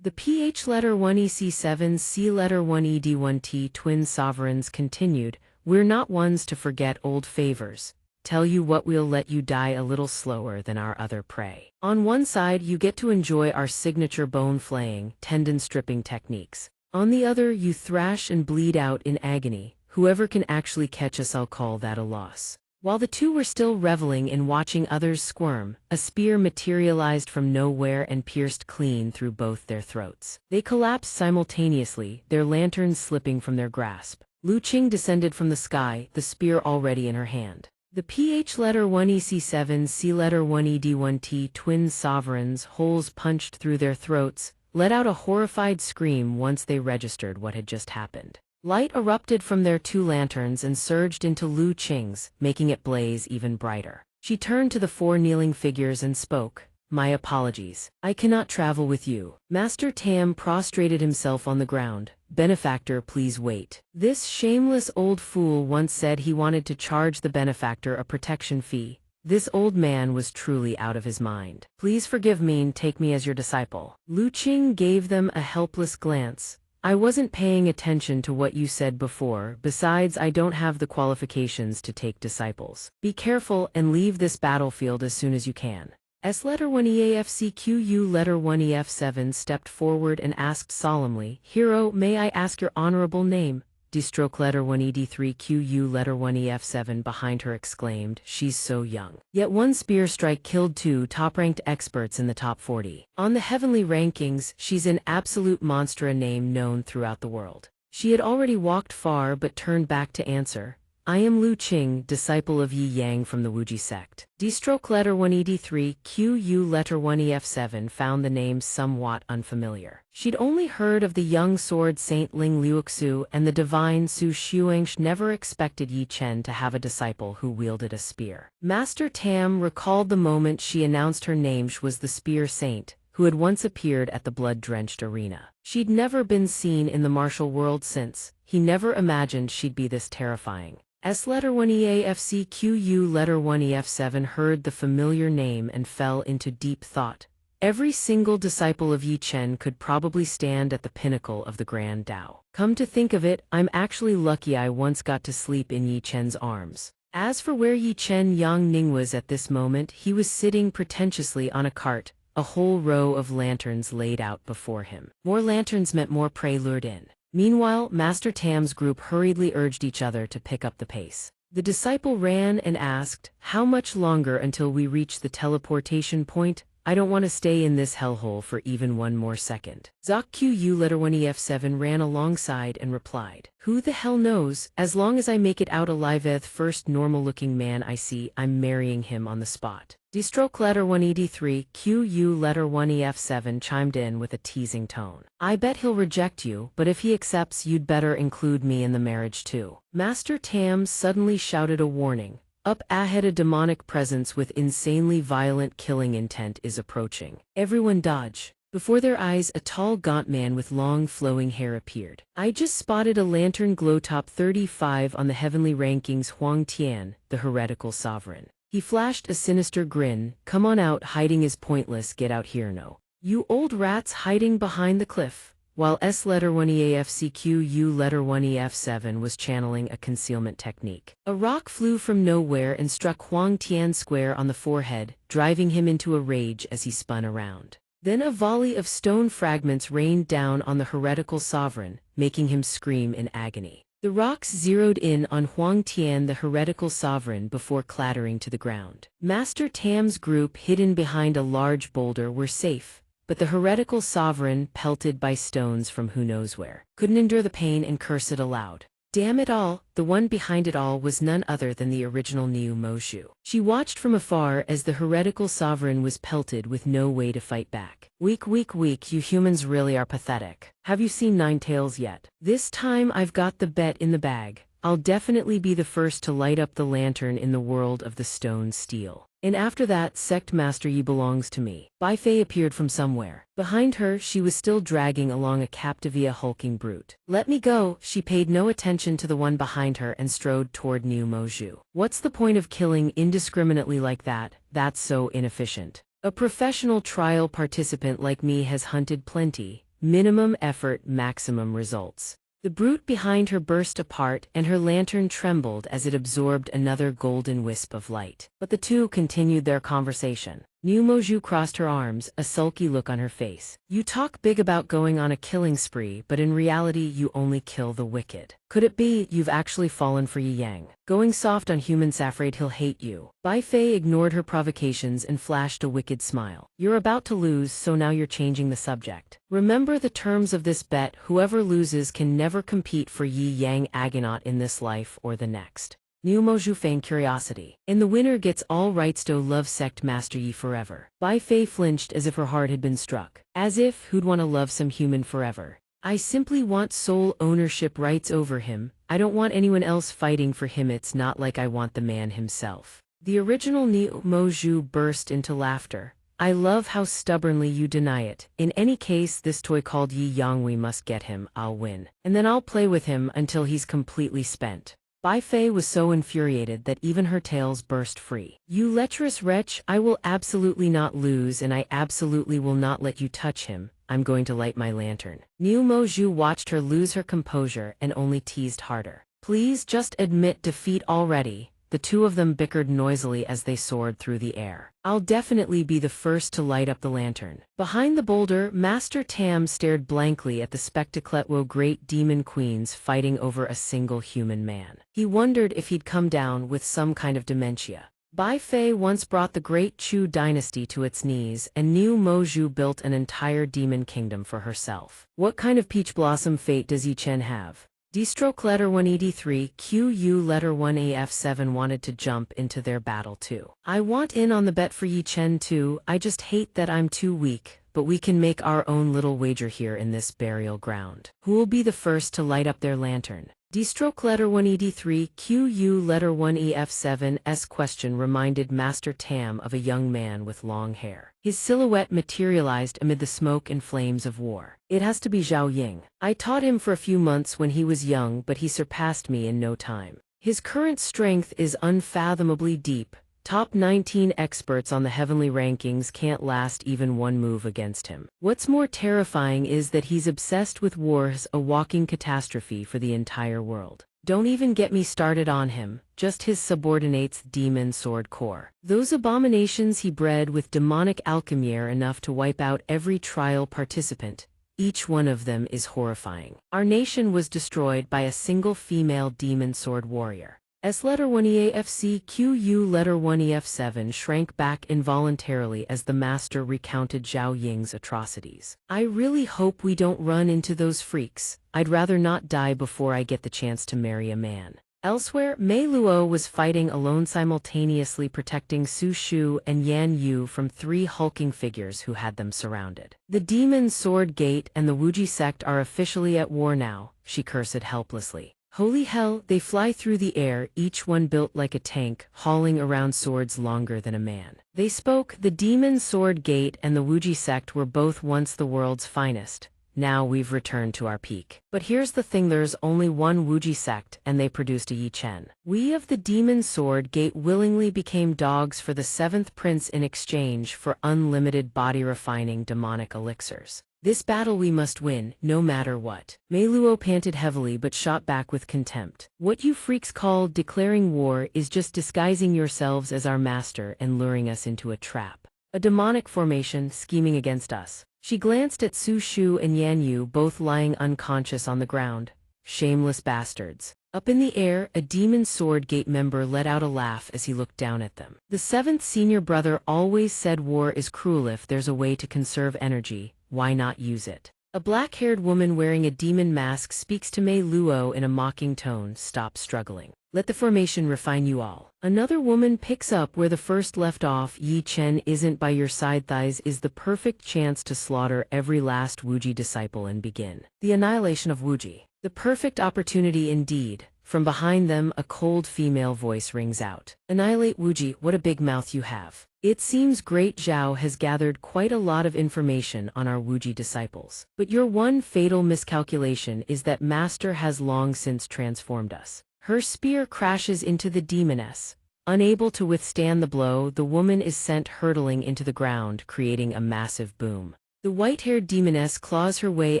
The PH letter 1 EC7 C letter 1 ED1T twin sovereigns continued, we're not ones to forget old favors. Tell you what, we'll let you die a little slower than our other prey. On one side you get to enjoy our signature bone flaying, tendon stripping techniques. On the other you thrash and bleed out in agony. Whoever can actually catch us, I'll call that a loss. While the two were still reveling in watching others squirm, a spear materialized from nowhere and pierced clean through both their throats. They collapsed simultaneously, their lanterns slipping from their grasp. Lu Qing descended from the sky, the spear already in her hand. The PH letter 1 EC7 C letter 1 ED1T twin sovereigns, holes punched through their throats, let out a horrified scream once they registered what had just happened. Light erupted from their two lanterns and surged into Lu Qing's, making it blaze even brighter. She turned to the four kneeling figures and spoke, my apologies. I cannot travel with you. Master Tam prostrated himself on the ground. Benefactor, please wait. This shameless old fool once said he wanted to charge the benefactor a protection fee. This old man was truly out of his mind. Please forgive me and take me as your disciple. Lu Qing gave them a helpless glance. I wasn't paying attention to what you said before. Besides, I don't have the qualifications to take disciples. Be careful and leave this battlefield as soon as you can. S letter 1 EAFCQU letter 1 EF7 stepped forward and asked solemnly, Hero, may I ask your honorable name? D-stroke letter 1 ED3QU letter 1 EF7 behind her exclaimed, she's so young. Yet one spear strike killed two top-ranked experts in the top 40. On the heavenly rankings, she's an absolute monster, a name known throughout the world. She had already walked far but turned back to answer, I am Lu Qing, disciple of Yi Yang from the Wuji Sect. D-stroke letter 1 ED3 QU letter 1 EF7 found the name somewhat unfamiliar. She'd only heard of the young sword saint Ling Liuxu and the divine Su Xuanx. Never expected Yi Chen to have a disciple who wielded a spear. Master Tam recalled the moment she announced her name. She was the spear saint, who had once appeared at the blood-drenched arena. She'd never been seen in the martial world since. He never imagined she'd be this terrifying. S letter 1 EAFCQU letter 1 EF7 heard the familiar name and fell into deep thought. Every single disciple of Yi Chen could probably stand at the pinnacle of the Grand Tao. Come to think of it, I'm actually lucky I once got to sleep in Yi Chen's arms. As for where Yi Chen Yangning was at this moment, he was sitting pretentiously on a cart, a whole row of lanterns laid out before him. More lanterns meant more prey lured in. Meanwhile, Master Tam's group hurriedly urged each other to pick up the pace. The disciple ran and asked, how much longer until we reach the teleportation point? I don't want to stay in this hellhole for even one more second. Zok QU letter 1 EF7 ran alongside and replied, who the hell knows, as long as I make it out alive. First normal-looking man I see, I'm marrying him on the spot. D-stroke letter 1 ED3 QU letter 1 EF7 chimed in with a teasing tone. I bet he'll reject you, but if he accepts, you'd better include me in the marriage too. Master Tam suddenly shouted a warning. Up ahead, a demonic presence with insanely violent killing intent is approaching. Everyone dodge. Before their eyes, a tall gaunt man with long flowing hair appeared. I just spotted a lantern glow top 35 on the heavenly rankings. Huang Tian, the heretical sovereign. He flashed a sinister grin. Come on out, hiding is pointless, get out here no. You old rats hiding behind the cliff. While S letter 1 EAFCQU letter 1 EF7 was channeling a concealment technique. A rock flew from nowhere and struck Huang Tian square on the forehead, driving him into a rage as he spun around. Then a volley of stone fragments rained down on the heretical sovereign, making him scream in agony. The rocks zeroed in on Huang Tian, the heretical sovereign, before clattering to the ground. Master Tam's group, hidden behind a large boulder, were safe, but the heretical sovereign, pelted by stones from who knows where, couldn't endure the pain and cursed aloud. Damn it all, the one behind it all was none other than the original Niu Mozhu. She watched from afar as the heretical sovereign was pelted with no way to fight back. Weak, weak, weak, you humans really are pathetic. Have you seen Nine Tails yet? This time I've got the bet in the bag. I'll definitely be the first to light up the lantern in the world of the stone steel. And after that, Sect Master Yi belongs to me. Bai Fei appeared from somewhere. Behind her, she was still dragging along a Captivia hulking brute. Let me go. She paid no attention to the one behind her and strode toward Niu Mozhu. What's the point of killing indiscriminately like that? That's so inefficient. A professional trial participant like me has hunted plenty. Minimum effort, maximum results. The brute behind her burst apart, and her lantern trembled as it absorbed another golden wisp of light. But the two continued their conversation. Niu Mozhu crossed her arms, a sulky look on her face. You talk big about going on a killing spree, but in reality you only kill the wicked. Could it be you've actually fallen for Yi Yang? Going soft on humans, afraid he'll hate you. Bai Fei ignored her provocations and flashed a wicked smile. You're about to lose, so now you're changing the subject. Remember the terms of this bet: whoever loses can never compete for Yi Yang Agonaut in this life or the next. Niu Mozhu feigned curiosity. And the winner gets all rights to love Sect Master Yi forever. Bai Fei flinched as if her heart had been struck. As if, who'd want to love some human forever? I simply want sole ownership rights over him. I don't want anyone else fighting for him. It's not like I want the man himself. The original Niu Mozhu burst into laughter. I love how stubbornly you deny it. In any case, this toy called Yi Yang, we must get him. I'll win. And then I'll play with him until he's completely spent. Bai Fei was so infuriated that even her tails burst free. You lecherous wretch, I will absolutely not lose, and I absolutely will not let you touch him. I'm going to light my lantern. Niu Mozhu watched her lose her composure and only teased harder. Please just admit defeat already. The two of them bickered noisily as they soared through the air. I'll definitely be the first to light up the lantern. Behind the boulder, Master Tam stared blankly at the spectacletwo great demon queens fighting over a single human man. He wondered if he'd come down with some kind of dementia. Bai Fei once brought the great Chu dynasty to its knees, and Niu Mozhu built an entire demon kingdom for herself. What kind of peach blossom fate does Yi Chen have? D-stroke letter 183 QU letter 1AF7 wanted to jump into their battle too. I want in on the bet for Yi Chen too. I just hate that I'm too weak, but we can make our own little wager here in this burial ground. Who will be the first to light up their lantern? D-stroke letter 183 QU letter 1EF7's question reminded Master Tam of a young man with long hair. His silhouette materialized amid the smoke and flames of war. It has to be Zhao Ying. I taught him for a few months when he was young, but he surpassed me in no time. His current strength is unfathomably deep. Top 19 experts on the heavenly rankings can't last even one move against him. What's more terrifying is that he's obsessed with wars, a walking catastrophe for the entire world. Don't even get me started on him, just his subordinates Demon Sword Corps. Those abominations he bred with demonic alchemy are enough to wipe out every trial participant. Each one of them is horrifying. Our nation was destroyed by a single female demon sword warrior. S letter 1EAFC QU letter 1EF7 shrank back involuntarily as the master recounted Zhao Ying's atrocities. I really hope we don't run into those freaks. I'd rather not die before I get the chance to marry a man. Elsewhere, Mei Luo was fighting alone, simultaneously protecting Su Shu and Yan Yu from three hulking figures who had them surrounded. The Demon Sword Gate and the Wuji sect are officially at war now, she cursed helplessly. Holy hell, they fly through the air, each one built like a tank, hauling around swords longer than a man. They spoke. The Demon Sword Gate and the Wuji sect were both once the world's finest. Now we've returned to our peak. But here's the thing, there's only one Wuji sect, and they produced a Yi Chen. We of the Demon Sword Gate willingly became dogs for the seventh prince in exchange for unlimited body-refining demonic elixirs. This battle we must win, no matter what. Mei Luo panted heavily but shot back with contempt. What you freaks call declaring war is just disguising yourselves as our master and luring us into a trap. A demonic formation scheming against us. She glanced at Su Shu and Yan Yu, both lying unconscious on the ground. shameless bastards. Up in the air, a demon sword gate member let out a laugh as he looked down at them. The seventh senior brother always said war is cruel. If there's a way to conserve energy, why not use it? A black-haired woman wearing a demon mask speaks to Mei Luo in a mocking tone. Stop struggling. Let the formation refine you all. Another woman picks up where the first left off. Yi Chen isn't by your side. Thighs is the perfect chance to slaughter every last Wuji disciple and begin the annihilation of Wuji. The perfect opportunity indeed. From behind them, a cold female voice rings out. Annihilate Wuji, what a big mouth you have. It seems Great Zhao has gathered quite a lot of information on our Wuji disciples. But your one fatal miscalculation is that Master has long since transformed us. Her spear crashes into the demoness. Unable to withstand the blow, the woman is sent hurtling into the ground, creating a massive boom. The white-haired demoness claws her way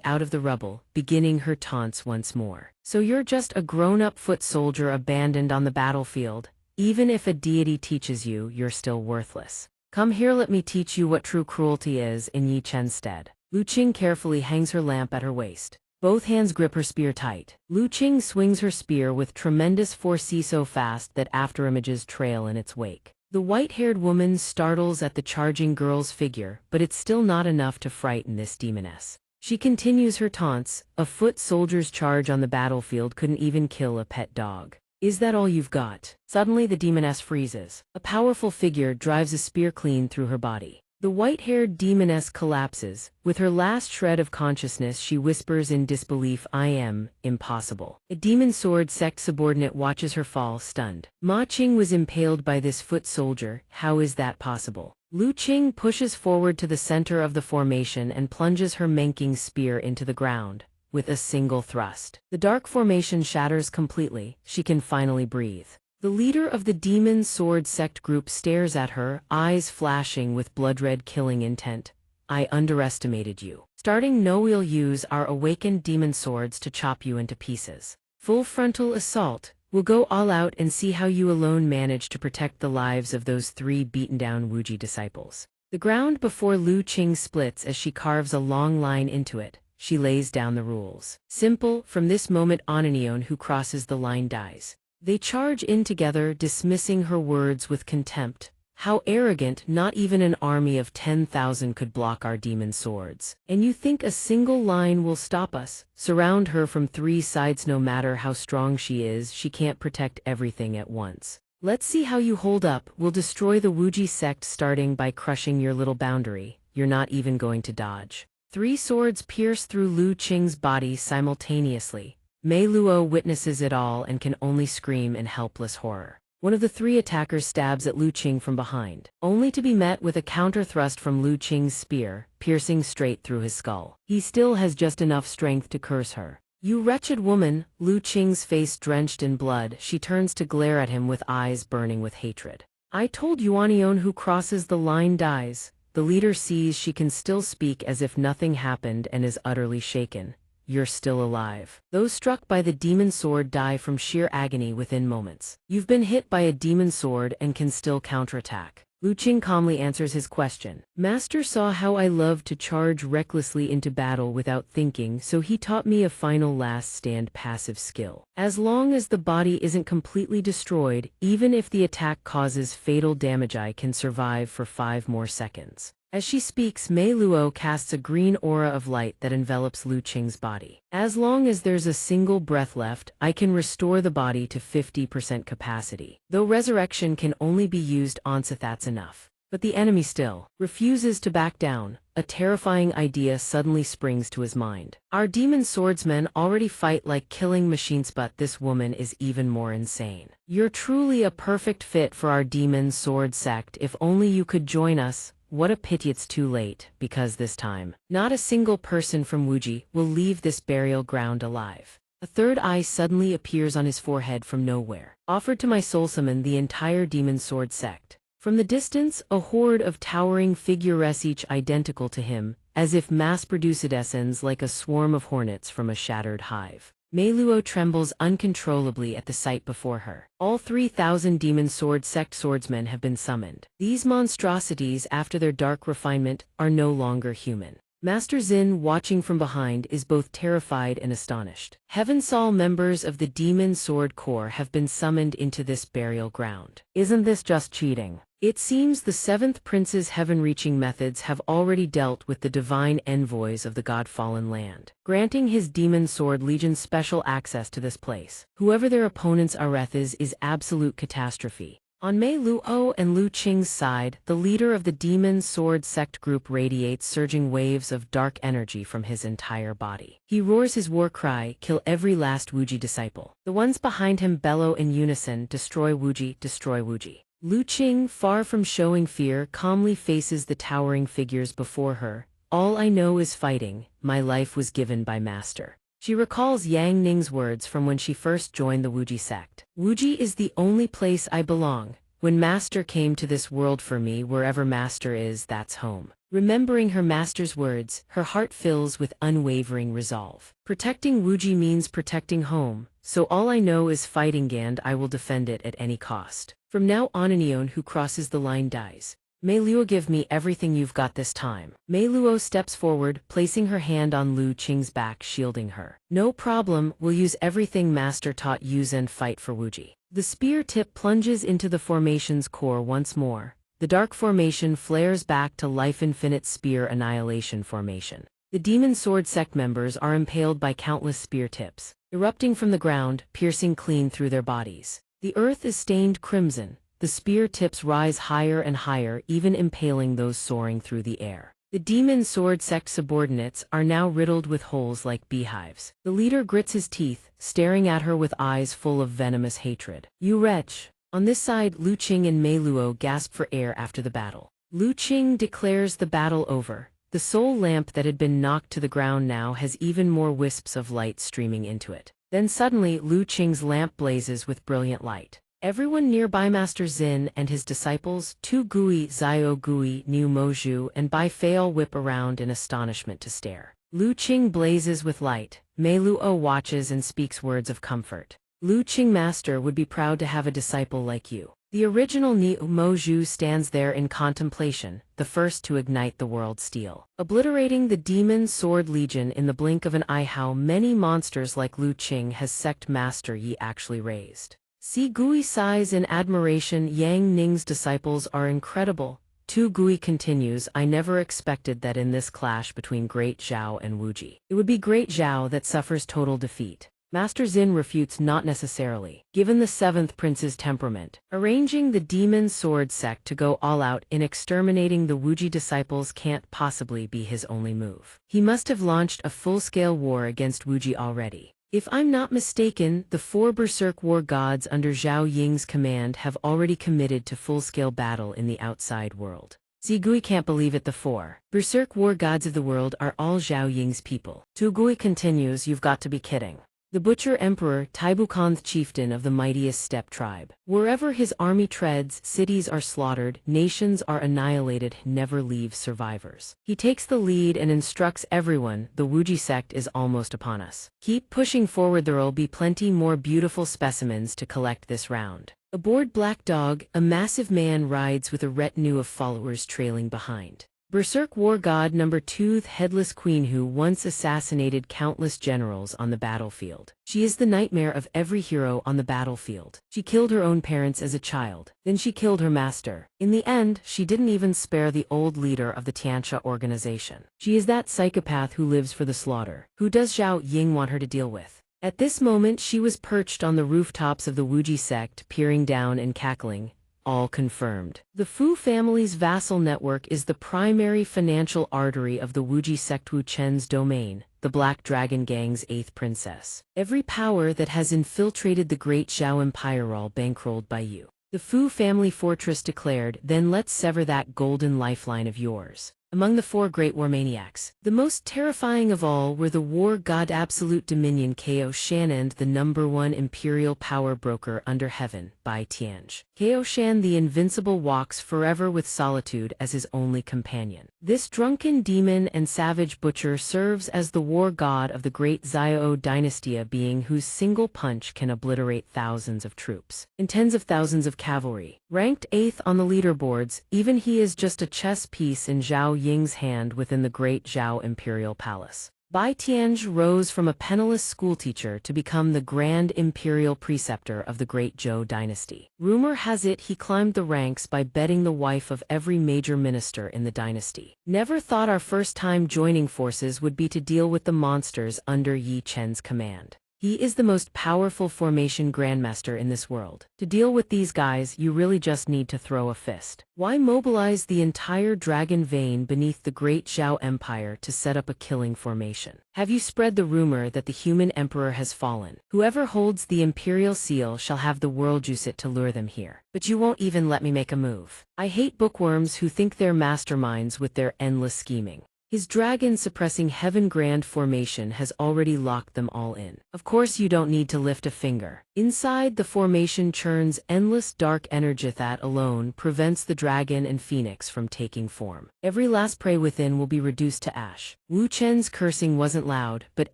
out of the rubble, beginning her taunts once more. So you're just a grown-up foot soldier abandoned on the battlefield. Even if a deity teaches you, you're still worthless. Come here, let me teach you what true cruelty is. In Yi Chen's stead, Lu Qing carefully hangs her lamp at her waist. Both hands grip her spear tight. Lu Qing swings her spear with tremendous force, so fast that afterimages trail in its wake. The white-haired woman startles at the charging girl's figure, but it's still not enough to frighten this demoness. She continues her taunts. A foot soldier's charge on the battlefield couldn't even kill a pet dog. Is that all you've got? Suddenly the demoness freezes. A powerful figure drives a spear clean through her body. The white-haired demoness collapses. With her last shred of consciousness, she whispers in disbelief, I am impossible. A demon sword sect subordinate watches her fall, stunned. Ma Qing was impaled by this foot soldier. How is that possible? Lu Qing pushes forward to the center of the formation and plunges her manking spear into the ground. With a single thrust, the dark formation shatters completely. She can finally breathe. The leader of the demon sword sect group stares at her, eyes flashing with blood-red killing intent. I underestimated you. Starting now, we'll use our awakened demon swords to chop you into pieces. Full frontal assault. We'll go all out and see how you alone manage to protect the lives of those 3 beaten-down Wuji disciples. The ground before Lu Qing splits as she carves a long line into it. She lays down the rules. Simple, from this moment on, anyone who crosses the line dies. They charge in together, dismissing her words with contempt. How arrogant, not even an army of 10,000 could block our demon swords. And you think a single line will stop us? Surround her from 3 sides. No matter how strong she is, she can't protect everything at once. Let's see how you hold up. We'll destroy the Wuji sect starting by crushing your little boundary. You're not even going to dodge. 3 swords pierce through Lu Qing's body simultaneously. Mei Luo witnesses it all and can only scream in helpless horror. One of the 3 attackers stabs at Lu Qing from behind, only to be met with a counter-thrust from Lu Qing's spear, piercing straight through his skull. He still has just enough strength to curse her. You wretched woman! Lu Qing's face drenched in blood, she turns to glare at him with eyes burning with hatred. I told you, anyone who crosses the line dies. The leader sees she can still speak as if nothing happened and is utterly shaken. You're still alive. Those struck by the demon sword die from sheer agony within moments. You've been hit by a demon sword and can still counterattack. Lu Qing calmly answers his question. Master saw how I love to charge recklessly into battle without thinking, so he taught me a final last stand passive skill. As long as the body isn't completely destroyed, even if the attack causes fatal damage, I can survive for 5 more seconds. As she speaks, Mei Luo casts a green aura of light that envelops Lu Qing's body. As long as there's a single breath left, I can restore the body to 50% capacity. Though resurrection can only be used once, that's enough. But the enemy still refuses to back down. A terrifying idea suddenly springs to his mind. Our demon swordsmen already fight like killing machines, but this woman is even more insane. You're truly a perfect fit for our demon sword sect. If only you could join us. What a pity it's too late, because this time, not a single person from Wuji will leave this burial ground alive. A third eye suddenly appears on his forehead from nowhere. Offered to my soul, summon the entire demon sword sect. From the distance, a horde of towering figures, each identical to him, as if mass-produced essence, like a swarm of hornets from a shattered hive. Mei Luo trembles uncontrollably at the sight before her. All 3,000 demon sword sect swordsmen have been summoned. These monstrosities, after their dark refinement, are no longer human. Master Xin, watching from behind, is both terrified and astonished. Heavensaul members of the Demon Sword Corps have been summoned into this burial ground. Isn't this just cheating? It seems the seventh prince's heaven-reaching methods have already dealt with the divine envoys of the God-fallen land, granting his Demon Sword Legion special access to this place. Whoever their opponent's Areth is absolute catastrophe. On Mei Luo and Lu Qing's side, the leader of the Demon Sword Sect group radiates surging waves of dark energy from his entire body. He roars his war cry, "Kill every last Wuji disciple." The ones behind him bellow in unison, "Destroy Wuji, destroy Wuji." Lu Qing, far from showing fear, calmly faces the towering figures before her. "All I know is fighting. My life was given by Master." She recalls Yang Ning's words from when she first joined the Wuji sect. "Wuji is the only place I belong. When Master came to this world for me, wherever Master is, that's home." Remembering her master's words, her heart fills with unwavering resolve. Protecting Wuji means protecting home, so all I know is fighting and I will defend it at any cost. From now on, anyone who crosses the line dies. Mei Luo, give me everything you've got this time. Mei Luo steps forward, placing her hand on Lu Qing's back, shielding her. "No problem, we'll use everything Master taught you and fight for Wuji." The spear tip plunges into the formation's core once more. The dark formation flares back to life. Infinite Spear Annihilation Formation. The Demon Sword Sect members are impaled by countless spear tips, erupting from the ground, piercing clean through their bodies. The earth is stained crimson. The spear tips rise higher and higher, even impaling those soaring through the air. The Demon Sword Sect subordinates are now riddled with holes like beehives. The leader grits his teeth, staring at her with eyes full of venomous hatred. "You wretch!" On this side, Lu Qing and Mei Luo gasp for air after the battle. Lu Qing declares the battle over. The soul lamp that had been knocked to the ground now has even more wisps of light streaming into it. Then suddenly, Lu Qing's lamp blazes with brilliant light. Everyone nearby, Master Xin and his disciples, Tu Gui, Zio Gui, Niu Moju, and Bai Feil whip around in astonishment to stare. Lu Qing blazes with light. Mei Luo watches and speaks words of comfort. "Lu Qing, Master would be proud to have a disciple like you." The original Niu Moju stands there in contemplation, the first to ignite the world's steel, obliterating the Demon Sword Legion in the blink of an eye. How many monsters like Lu Qing has Sect Master Yi actually raised? Si Gui sighs in admiration. Yang Ning's disciples are incredible. Tu Gui continues, "I never expected that in this clash between Great Zhao and Wuji, it would be Great Zhao that suffers total defeat." Master Xin refutes, "Not necessarily, given the seventh prince's temperament." Arranging the Demon Sword Sect to go all out in exterminating the Wuji disciples can't possibly be his only move. He must have launched a full-scale war against Wuji already. If I'm not mistaken, the 4 Berserk War Gods under Zhao Ying's command have already committed to full-scale battle in the outside world. Zigui can't believe it. The 4 Berserk War Gods of the world are all Zhao Ying's people. Tu Gui continues, "You've got to be kidding." The Butcher Emperor, Taibukan's chieftain of the mightiest steppe tribe. Wherever his army treads, cities are slaughtered, nations are annihilated, never leaves survivors. He takes the lead and instructs everyone, "The Wuji sect is almost upon us. Keep pushing forward, there'll be plenty more beautiful specimens to collect this round." Aboard Black Dog, a massive man rides with a retinue of followers trailing behind. Berserk War God number 2, the Headless Queen, who once assassinated countless generals on the battlefield. She is the nightmare of every hero on the battlefield. She killed her own parents as a child. Then she killed her master. In the end, she didn't even spare the old leader of the xianxia organization. She is that psychopath who lives for the slaughter. Who does Zhao Ying want her to deal with? At this moment, she was perched on the rooftops of the Wuji sect, peering down and cackling. All confirmed. The Fu family's vassal network is the primary financial artery of the Wuji sect. Wu Chen's domain, the Black Dragon Gang's 8th princess. Every power that has infiltrated the Great Zhao Empire, all bankrolled by you. The Fu family fortress declared, "Then let's sever that golden lifeline of yours." Among the 4 great war maniacs, the most terrifying of all were the war god Absolute Dominion Kao Shan and the #1 imperial power broker under heaven, Bai Tianj. Kao Shan the Invincible walks forever with solitude as his only companion. This drunken demon and savage butcher serves as the war god of the great Zhao dynasty, a being whose single punch can obliterate thousands of troops and tens of thousands of cavalry. Ranked 8th on the leaderboards, even he is just a chess piece in Zhao Ying's hand within the great Zhao imperial palace. Bai Tianzhi rose from a penniless schoolteacher to become the grand imperial preceptor of the great Zhou dynasty. Rumor has it he climbed the ranks by bedding the wife of every major minister in the dynasty. Never thought our first time joining forces would be to deal with the monsters under Yi Chen's command. He is the most powerful formation grandmaster in this world. To deal with these guys, you really just need to throw a fist. Why mobilize the entire dragon vein beneath the great Zhao Empire to set up a killing formation? Have you spread the rumor that the human emperor has fallen? Whoever holds the imperial seal shall have the world juice it to lure them here. But you won't even let me make a move. I hate bookworms who think they're masterminds with their endless scheming. His dragon-suppressing Heaven Grand formation has already locked them all in. Of course you don't need to lift a finger. Inside, the formation churns endless dark energy that alone prevents the dragon and phoenix from taking form. Every last prey within will be reduced to ash. Wu Chen's cursing wasn't loud, but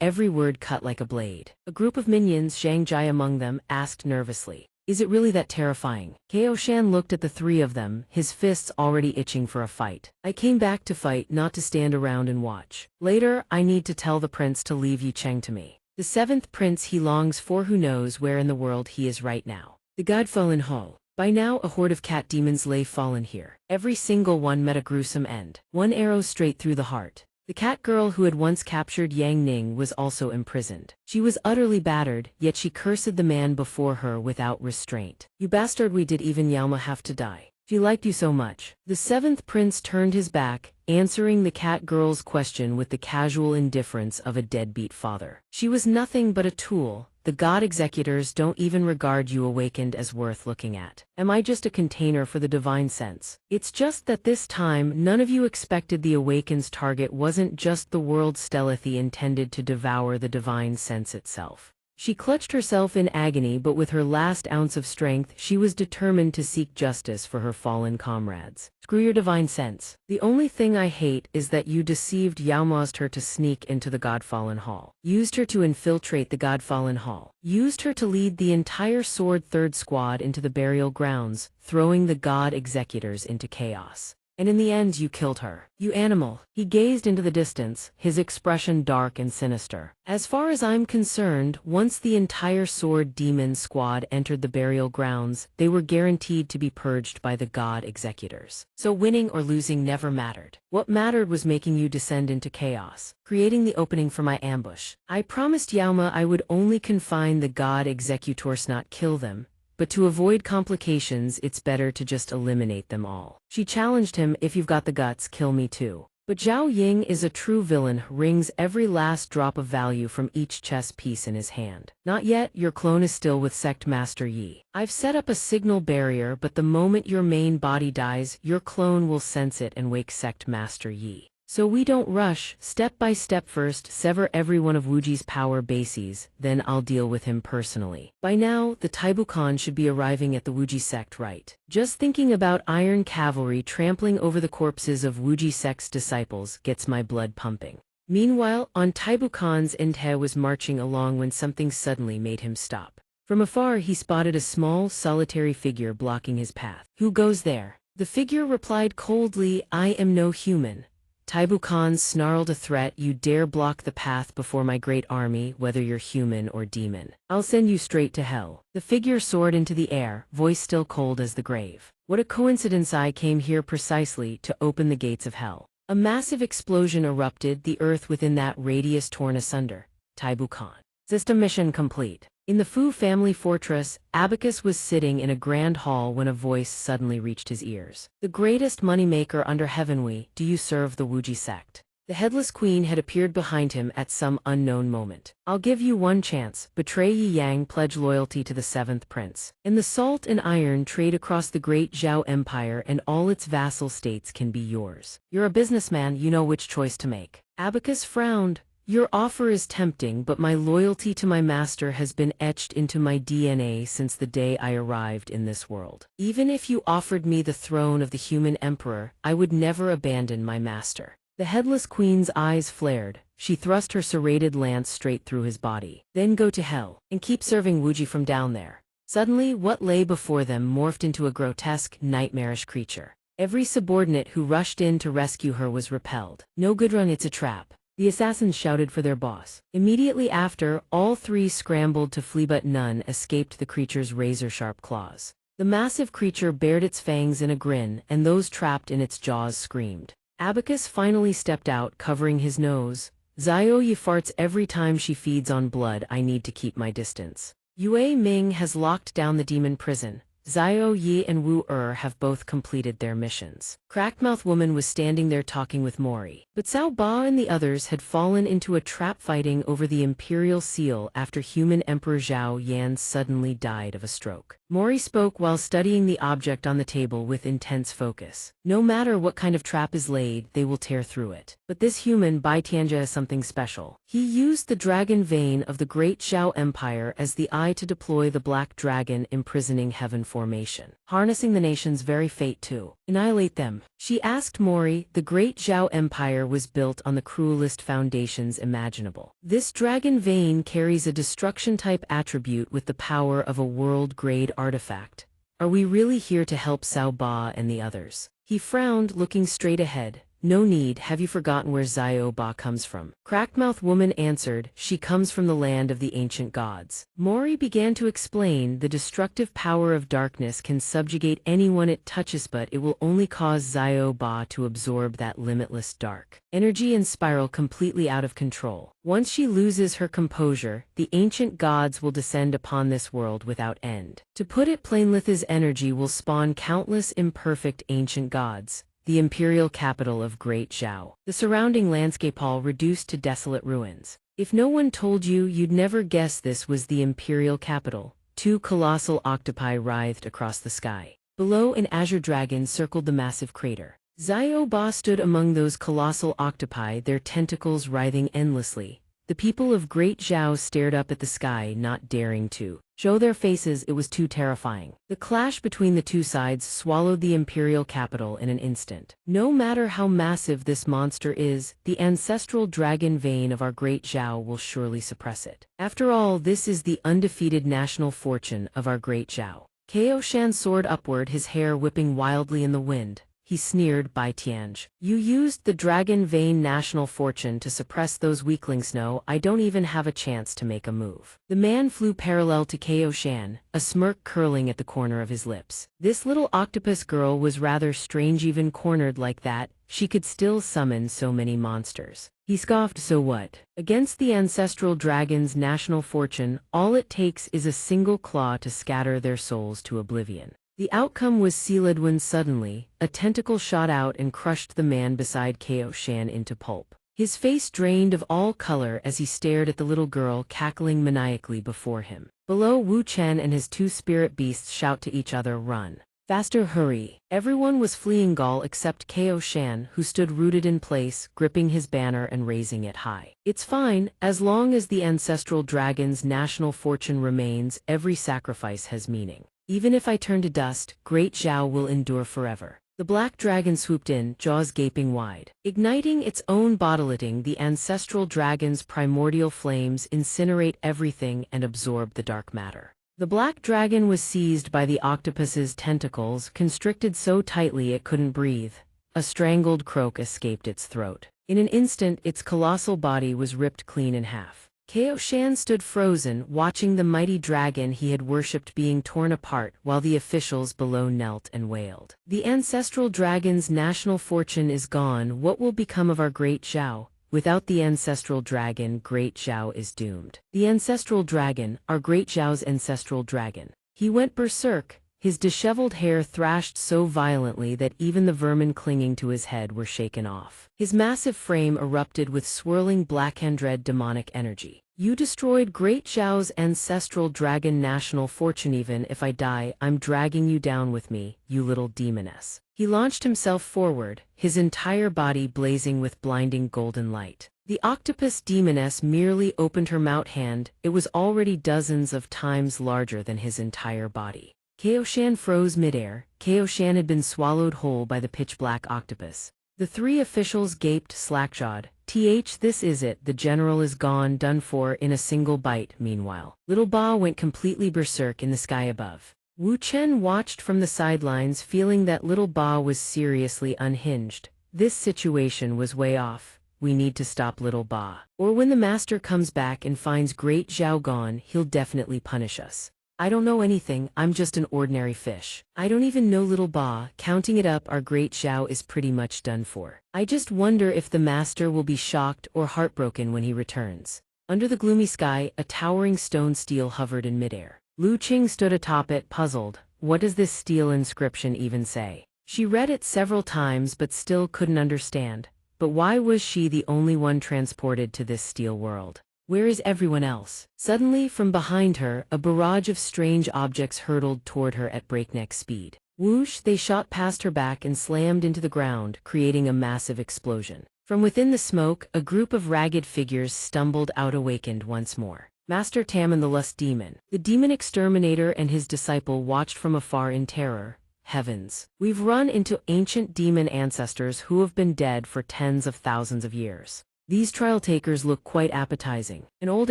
every word cut like a blade. A group of minions, xianxia among them, asked nervously, "Is it really that terrifying?" Ko Shan looked at the three of them, his fists already itching for a fight. "I came back to fight, not to stand around and watch. Later, I need to tell the prince to leave Yi Cheng to me. The 7th prince he longs for, who knows where in the world he is right now." The Godfallen Hall. By now a horde of cat demons lay fallen here. Every single one met a gruesome end. One arrow straight through the heart. The cat girl who had once captured Yang Ning was also imprisoned. She was utterly battered, yet she cursed the man before her without restraint. "You bastard, we did even Yalma have to die. She liked you so much." The 7th prince turned his back, answering the cat girl's question with the casual indifference of a deadbeat father. "She was nothing but a tool. The god executors don't even regard you awakened as worth looking at. Am I just a container for the divine sense? It's just that this time none of you expected the awakens target wasn't just the world Stealthy intended to devour the divine sense itself." She clutched herself in agony, but with her last ounce of strength she was determined to seek justice for her fallen comrades. "Screw your divine sense. The only thing I hate is that you deceived Yaomaused her to sneak into the Godfallen Hall. Used her to infiltrate the Godfallen Hall. Used her to lead the entire Sword Third Squad into the burial grounds, throwing the god executors into chaos. And in the end you killed her. You animal." He gazed into the distance, his expression dark and sinister. "As far as I'm concerned, once the entire Sword Demon Squad entered the burial grounds, they were guaranteed to be purged by the god executors. So winning or losing never mattered. What mattered was making you descend into chaos, creating the opening for my ambush. I promised Yaoma I would only confine the god executors, not kill them. But to avoid complications, it's better to just eliminate them all." She challenged him, "If you've got the guts, kill me too." But Zhao Ying is a true villain, wrings every last drop of value from each chess piece in his hand. "Not yet, your clone is still with Sect Master Yi. I've set up a signal barrier, but the moment your main body dies, your clone will sense it and wake Sect Master Yi. So we don't rush, step by step. First, sever every one of Wuji's power bases, then I'll deal with him personally." By now, the Taibu Khan should be arriving at the Wuji sect, right? Just thinking about iron cavalry trampling over the corpses of Wuji sect's disciples gets my blood pumping. Meanwhile, on Taibu Khan's end, He was marching along when something suddenly made him stop. From afar he spotted a small, solitary figure blocking his path. "Who goes there?" The figure replied coldly, "I am no human." Taibu Khan snarled a threat, "You dare block the path before my great army, whether you're human or demon. I'll send you straight to hell." The figure soared into the air, voice still cold as the grave. "What a coincidence, I came here precisely to open the gates of hell." A massive explosion erupted, the earth within that radius torn asunder. Taibu Khan. System mission complete. In the Fu family fortress, Abacus was sitting in a grand hall when a voice suddenly reached his ears. "The greatest moneymaker under Heavenly, do you serve the Wuji sect?" The headless queen had appeared behind him at some unknown moment. "I'll give you one chance. Betray Yi Yang, pledge loyalty to the 7th prince. And the salt and iron trade across the great Zhao Empire and all its vassal states can be yours. You're a businessman, you know which choice to make." Abacus frowned. "Your offer is tempting, but my loyalty to my master has been etched into my DNA since the day I arrived in this world. Even if you offered me the throne of the human emperor, I would never abandon my master." The headless queen's eyes flared. She thrust her serrated lance straight through his body. "Then go to hell, and keep serving Wuji from down there." Suddenly, what lay before them morphed into a grotesque, nightmarish creature. Every subordinate who rushed in to rescue her was repelled. "No good run, it's a trap." The assassins shouted for their boss. Immediately after, all three scrambled to flee, but none escaped the creature's razor-sharp claws. The massive creature bared its fangs in a grin, and those trapped in its jaws screamed. Abacus finally stepped out, covering his nose. "Zio Yi farts every time she feeds on blood. I need to keep my distance." Yue Ming has locked down the demon prison. Zio Yi and Wu have both completed their missions. Crackmouth Woman was standing there talking with Mori. But Cao Ba and the others had fallen into a trap fighting over the imperial seal after human Emperor Zhao Yan suddenly died of a stroke. Mori spoke while studying the object on the table with intense focus. "No matter what kind of trap is laid, they will tear through it. But this human Bai Tianjia is something special. He used the dragon vein of the great Zhao Empire as the eye to deploy the black dragon imprisoning heaven formation, harnessing the nation's very fate to annihilate them." She asked Mori. "The great Zhao Empire was built on the cruelest foundations imaginable. This dragon vein carries a destruction-type attribute with the power of a world-grade artifact. Are we really here to help Cao Ba and the others?" He frowned, looking straight ahead. "No need. Have you forgotten where Zio Ba comes from?" Crackmouth Woman answered. "She comes from the land of the ancient gods." Mori began to explain. "The destructive power of darkness can subjugate anyone it touches, but it will only cause Zio Ba to absorb that limitless dark energy and spiral completely out of control. Once she loses her composure, the ancient gods will descend upon this world without end. To put it plainly, this energy will spawn countless imperfect ancient gods. The imperial capital of Great Zhao. The surrounding landscape all reduced to desolate ruins. If no one told you, you'd never guess this was the imperial capital." Two colossal octopi writhed across the sky. Below, an azure dragon circled the massive crater. Zio Ba stood among those colossal octopi, their tentacles writhing endlessly. The people of Great Zhao stared up at the sky, not daring to show their faces. It was too terrifying. The clash between the two sides swallowed the imperial capital in an instant. "No matter how massive this monster is, the ancestral dragon vein of our Great Zhao will surely suppress it. After all, this is the undefeated national fortune of our Great Zhao." Kao Shan soared upward, his hair whipping wildly in the wind. He sneered. "Bai Tianj, you used the dragon vein national fortune to suppress those weaklings. No, I don't even have a chance to make a move." The man flew parallel to Kao Shan, a smirk curling at the corner of his lips. This little octopus girl was rather strange. Even cornered like that, she could still summon so many monsters. He scoffed. "So what? Against the ancestral dragon's national fortune, all it takes is a single claw to scatter their souls to oblivion." The outcome was sealed when suddenly, a tentacle shot out and crushed the man beside Kao Shan into pulp. His face drained of all color as he stared at the little girl cackling maniacally before him. Below, Wu Chen and his two spirit beasts shout to each other, "Run! Faster, hurry!" Everyone was fleeing Gaul except Kao Shan, who stood rooted in place, gripping his banner and raising it high. "It's fine, as long as the ancestral dragon's national fortune remains. Every sacrifice has meaning. Even if I turn to dust, Great Zhao will endure forever." The black dragon swooped in, jaws gaping wide. Igniting its own bottleting, the ancestral dragon's primordial flames incinerate everything and absorb the dark matter. The black dragon was seized by the octopus's tentacles, constricted so tightly it couldn't breathe. A strangled croak escaped its throat. In an instant, its colossal body was ripped clean in half. Kao Shan stood frozen, watching the mighty dragon he had worshipped being torn apart, while the officials below knelt and wailed. "The ancestral dragon's national fortune is gone. What will become of our Great Zhao? Without the ancestral dragon, Great Zhao is doomed." The ancestral dragon, our Great Zhao's ancestral dragon. He went berserk. His disheveled hair thrashed so violently that even the vermin clinging to his head were shaken off. His massive frame erupted with swirling black-handred demonic energy. "You destroyed Great Zhao's ancestral dragon national fortune. Even if I die, I'm dragging you down with me, you little demoness." He launched himself forward, his entire body blazing with blinding golden light. The octopus demoness merely opened her mouth hand. It was already dozens of times larger than his entire body. Kao Shan froze midair. Kao Shan had been swallowed whole by the pitch-black octopus. The three officials gaped slack-jawed. This is it, the general is gone, done for in a single bite. Meanwhile, little Ba went completely berserk in the sky above. Wu Chen watched from the sidelines, feeling that little Ba was seriously unhinged. This situation was way off. We need to stop little Ba. Or when the master comes back and finds Great Zhao gone, he'll definitely punish us. I don't know anything, I'm just an ordinary fish. I don't even know little Ba, counting it up our Great Zhao is pretty much done for. I just wonder if the master will be shocked or heartbroken when he returns. Under the gloomy sky, a towering stone stele hovered in midair. Lu Qing stood atop it, puzzled. What does this stele inscription even say? She read it several times but still couldn't understand. But why was she the only one transported to this stele world? Where is everyone else? Suddenly, from behind her, a barrage of strange objects hurtled toward her at breakneck speed. Whoosh, they shot past her back and slammed into the ground, creating a massive explosion. From within the smoke, a group of ragged figures stumbled out, awakened once more. Master Tam and the Lust Demon. The demon exterminator and his disciple watched from afar in terror. Heavens! We've run into ancient demon ancestors who have been dead for tens of thousands of years. These trial takers look quite appetizing. An old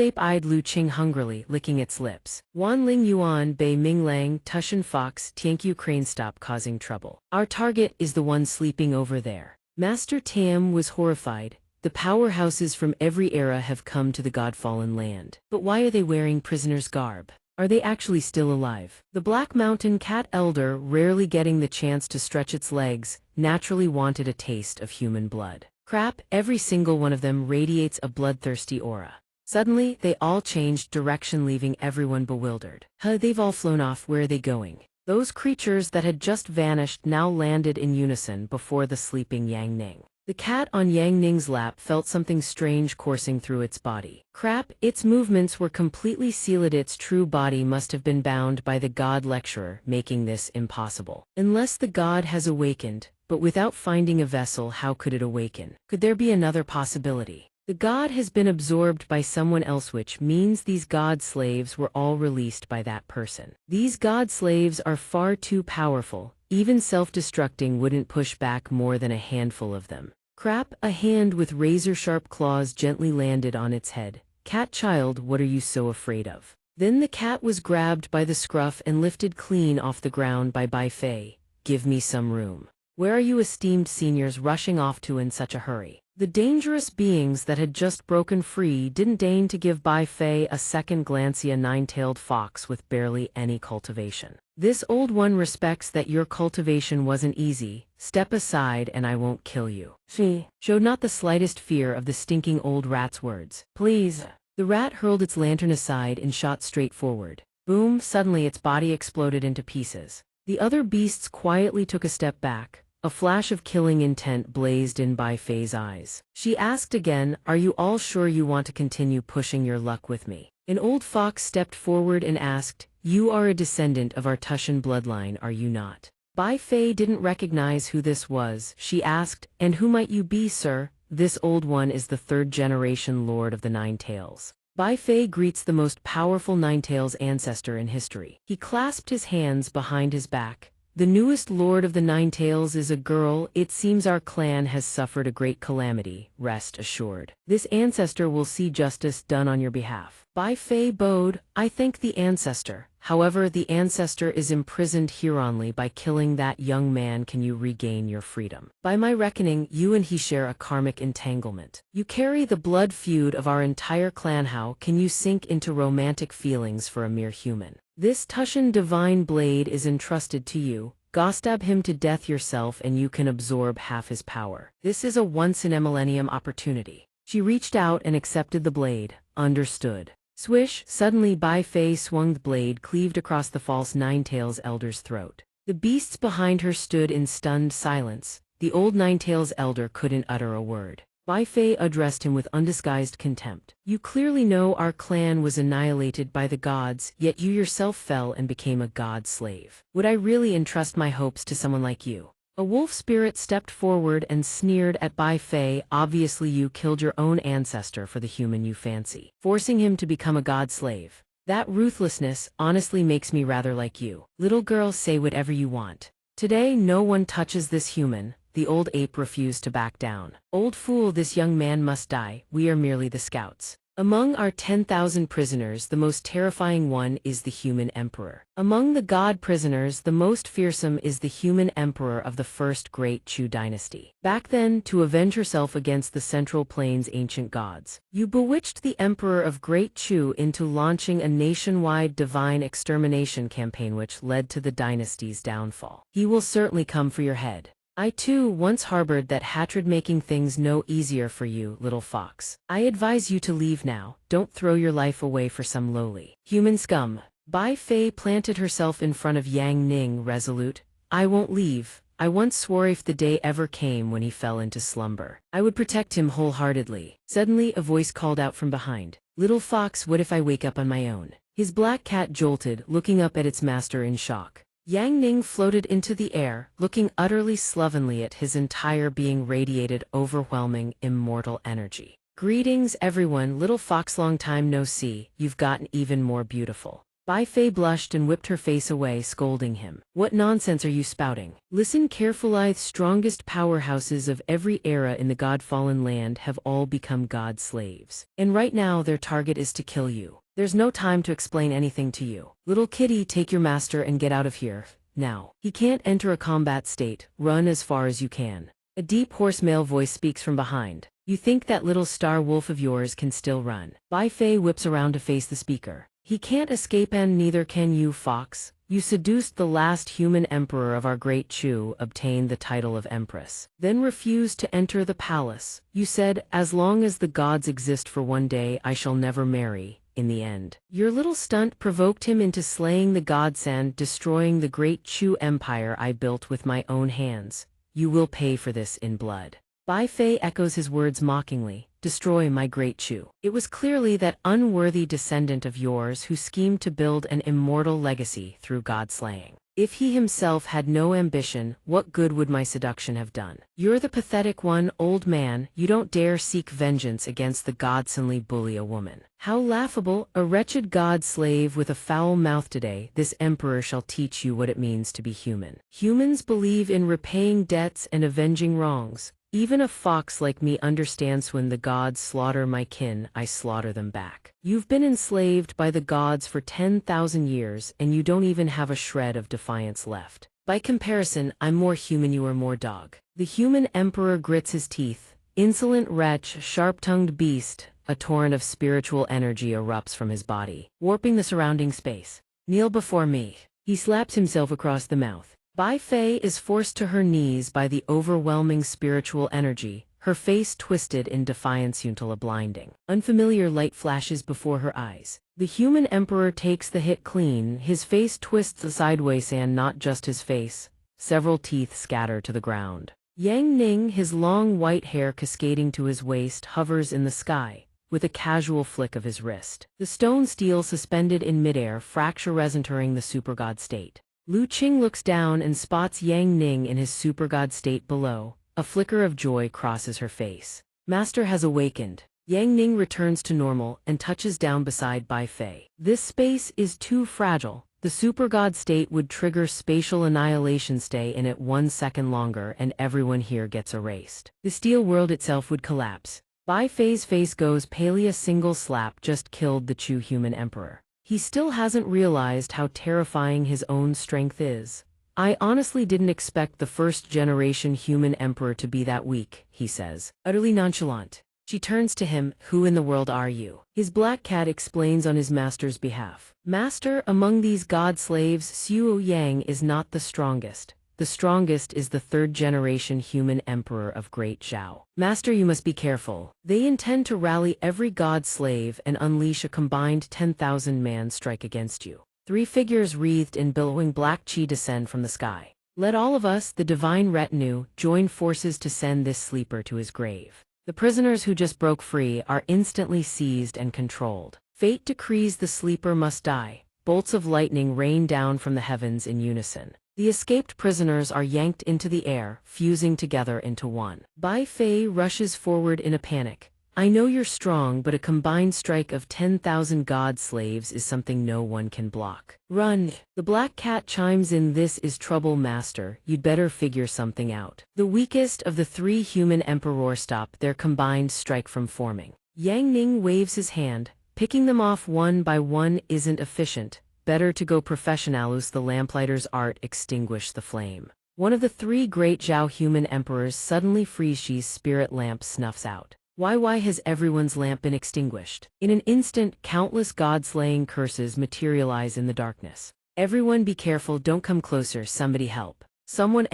ape eyed Lu Qing hungrily, licking its lips. Wan Ling Yuan, Bei Ming Lang, Tushan Fox, Tianqiu Crane, stop causing trouble. Our target is the one sleeping over there. Master Tam was horrified. The powerhouses from every era have come to the God-fallen land. But why are they wearing prisoners' garb? Are they actually still alive? The Black Mountain Cat Elder, rarely getting the chance to stretch its legs, naturally wanted a taste of human blood. Crap, every single one of them radiates a bloodthirsty aura. Suddenly, they all changed direction, leaving everyone bewildered. They've all flown off. Where are they going? Those creatures that had just vanished now landed in unison before the sleeping Yang Ning. The cat on Yang Ning's lap felt something strange coursing through its body. Crap, its movements were completely sealed. Its true body must have been bound by the god lecturer, making this impossible. Unless the god has awakened, but without finding a vessel, how could it awaken? Could there be another possibility? The god has been absorbed by someone else, which means these god slaves were all released by that person. These god slaves are far too powerful. Even self-destructing wouldn't push back more than a handful of them. Crap, a hand with razor-sharp claws gently landed on its head. Cat child, what are you so afraid of? Then the cat was grabbed by the scruff and lifted clean off the ground by Bai Fei. Give me some room. Where are you esteemed seniors rushing off to in such a hurry? The dangerous beings that had just broken free didn't deign to give Bai Fei a second glance. A nine-tailed fox with barely any cultivation. This old one respects that your cultivation wasn't easy. Step aside and I won't kill you. She showed not the slightest fear of the stinking old rat's words. Please. The rat hurled its lantern aside and shot straight forward. Boom, suddenly its body exploded into pieces. The other beasts quietly took a step back. A flash of killing intent blazed in Bai Fei's eyes. She asked again, are you all sure you want to continue pushing your luck with me? An old fox stepped forward and asked, you are a descendant of our Tushan bloodline, are you not? Bai Fei didn't recognize who this was. She asked, and who might you be, sir? This old one is the third-generation Lord of the Nine Tails. Bai Fei greets the most powerful Nine Tails ancestor in history. He clasped his hands behind his back. The newest Lord of the Nine Tails is a girl. It seems our clan has suffered a great calamity, rest assured. This ancestor will see justice done on your behalf. Bai Fei bowed. I thank the ancestor. However, the ancestor is imprisoned here only. By killing that young man can you regain your freedom. By my reckoning, you and he share a karmic entanglement. You carry the blood feud of our entire clan. How can you sink into romantic feelings for a mere human? This Tushan divine blade is entrusted to you. Go stab him to death yourself and you can absorb half his power. This is a once-in-a-millennium opportunity. She reached out and accepted the blade. Understood. Swish, suddenly Bai Fei swung the blade, cleaved across the false Nine-Tails elder's throat. The beasts behind her stood in stunned silence. The old Nine-Tails elder couldn't utter a word. Bai Fei addressed him with undisguised contempt. You clearly know our clan was annihilated by the gods, yet you yourself fell and became a god slave. Would I really entrust my hopes to someone like you? A wolf spirit stepped forward and sneered at Bai Fei. Obviously you killed your own ancestor for the human you fancy, forcing him to become a god slave. That ruthlessness honestly makes me rather like you. Little girl, say whatever you want. Today no one touches this human. The old ape refused to back down. Old fool, this young man must die. We are merely the scouts. Among our 10,000 prisoners, the most terrifying one is the human emperor. Among the god prisoners, the most fearsome is the human emperor of the first great Chu dynasty. Back then, to avenge herself against the Central Plains' ancient gods, you bewitched the emperor of Great Chu into launching a nationwide divine extermination campaign which led to the dynasty's downfall. He will certainly come for your head. I too once harbored that hatred, making things no easier for you, little fox. I advise you to leave now. Don't throw your life away for some lowly human scum. Bai Fei planted herself in front of Yang Ning, resolute. I won't leave. I once swore if the day ever came when he fell into slumber, I would protect him wholeheartedly. Suddenly a voice called out from behind. Little fox, what if I wake up on my own? His black cat jolted, looking up at its master in shock. Yang Ning floated into the air, looking utterly slovenly at his entire being radiated overwhelming, immortal energy. Greetings everyone, little fox, long time no see, you've gotten even more beautiful. Bai Fei blushed and whipped her face away, scolding him. What nonsense are you spouting? Listen carefully, the strongest powerhouses of every era in the God-fallen land have all become God slaves. And right now their target is to kill you. There's no time to explain anything to you. Little kitty, take your master and get out of here, now. He can't enter a combat state, run as far as you can. A deep hoarse male voice speaks from behind. You think that little star wolf of yours can still run? Bai Fei whips around to face the speaker. He can't escape, and neither can you, fox. You seduced the last human emperor of our great Chu, obtained the title of empress, then refused to enter the palace. You said, as long as the gods exist for one day I shall never marry. In the end, your little stunt provoked him into slaying the godsend, destroying the great Chu empire I built with my own hands. You will pay for this in blood. Bai Fei echoes his words mockingly. Destroy my great Chu. It was clearly that unworthy descendant of yours who schemed to build an immortal legacy through god-slaying. If he himself had no ambition, what good would my seduction have done? You're the pathetic one, old man. You don't dare seek vengeance against the godsonly bully a woman. How laughable! A wretched god-slave with a foul mouth. Today, this emperor shall teach you what it means to be human. Humans believe in repaying debts and avenging wrongs. Even a fox like me understands when the gods slaughter my kin, I slaughter them back. You've been enslaved by the gods for 10,000 years, and you don't even have a shred of defiance left. By comparison, I'm more human, you are more dog. The human emperor grits his teeth. Insolent wretch, sharp-tongued beast, a torrent of spiritual energy erupts from his body, warping the surrounding space. Kneel before me. He slaps himself across the mouth. Bai Fei is forced to her knees by the overwhelming spiritual energy, her face twisted in defiance until a blinding, unfamiliar light flashes before her eyes. The human emperor takes the hit clean, his face twists sideways, and not just his face. Several teeth scatter to the ground. Yang Ning, his long white hair cascading to his waist, hovers in the sky, with a casual flick of his wrist. The stone steel suspended in midair fractures, entering the supergod state. Lu Qing looks down and spots Yang Ning in his supergod state below. A flicker of joy crosses her face. Master has awakened. Yang Ning returns to normal and touches down beside Bai Fei. This space is too fragile. The supergod state would trigger spatial annihilation. Stay in it 1 second longer and everyone here gets erased. The steel world itself would collapse. Bai Fei's face goes pale. A single slap just killed the Chu human emperor. He still hasn't realized how terrifying his own strength is. I honestly didn't expect the first-generation human emperor to be that weak, he says, utterly nonchalant. She turns to him. Who in the world are you? His black cat explains on his master's behalf. Master, among these god slaves, Xiu Yang is not the strongest. The strongest is the third-generation human emperor of Great Zhao. Master, you must be careful. They intend to rally every god slave and unleash a combined 10,000-man strike against you. 3 figures wreathed in billowing black chi descend from the sky. Let all of us, the divine retinue, join forces to send this sleeper to his grave. The prisoners who just broke free are instantly seized and controlled. Fate decrees the sleeper must die. Bolts of lightning rain down from the heavens in unison. The escaped prisoners are yanked into the air, fusing together into one. Bai Fei rushes forward in a panic. I know you're strong, but a combined strike of 10,000 god slaves is something no one can block. Run! The black cat chimes in. This is trouble, master. You'd better figure something out. The weakest of the 3 human emperors stop their combined strike from forming. Yang Ning waves his hand. Picking them off one by one isn't efficient. Better to go professionalus. The lamplighter's art extinguish the flame. One of the 3 great Zhao human emperors suddenly frees. Shi's spirit lamp snuffs out. Why has everyone's lamp been extinguished? In an instant, countless god-slaying curses materialize in the darkness. Everyone be careful, don't come closer, somebody help. Someone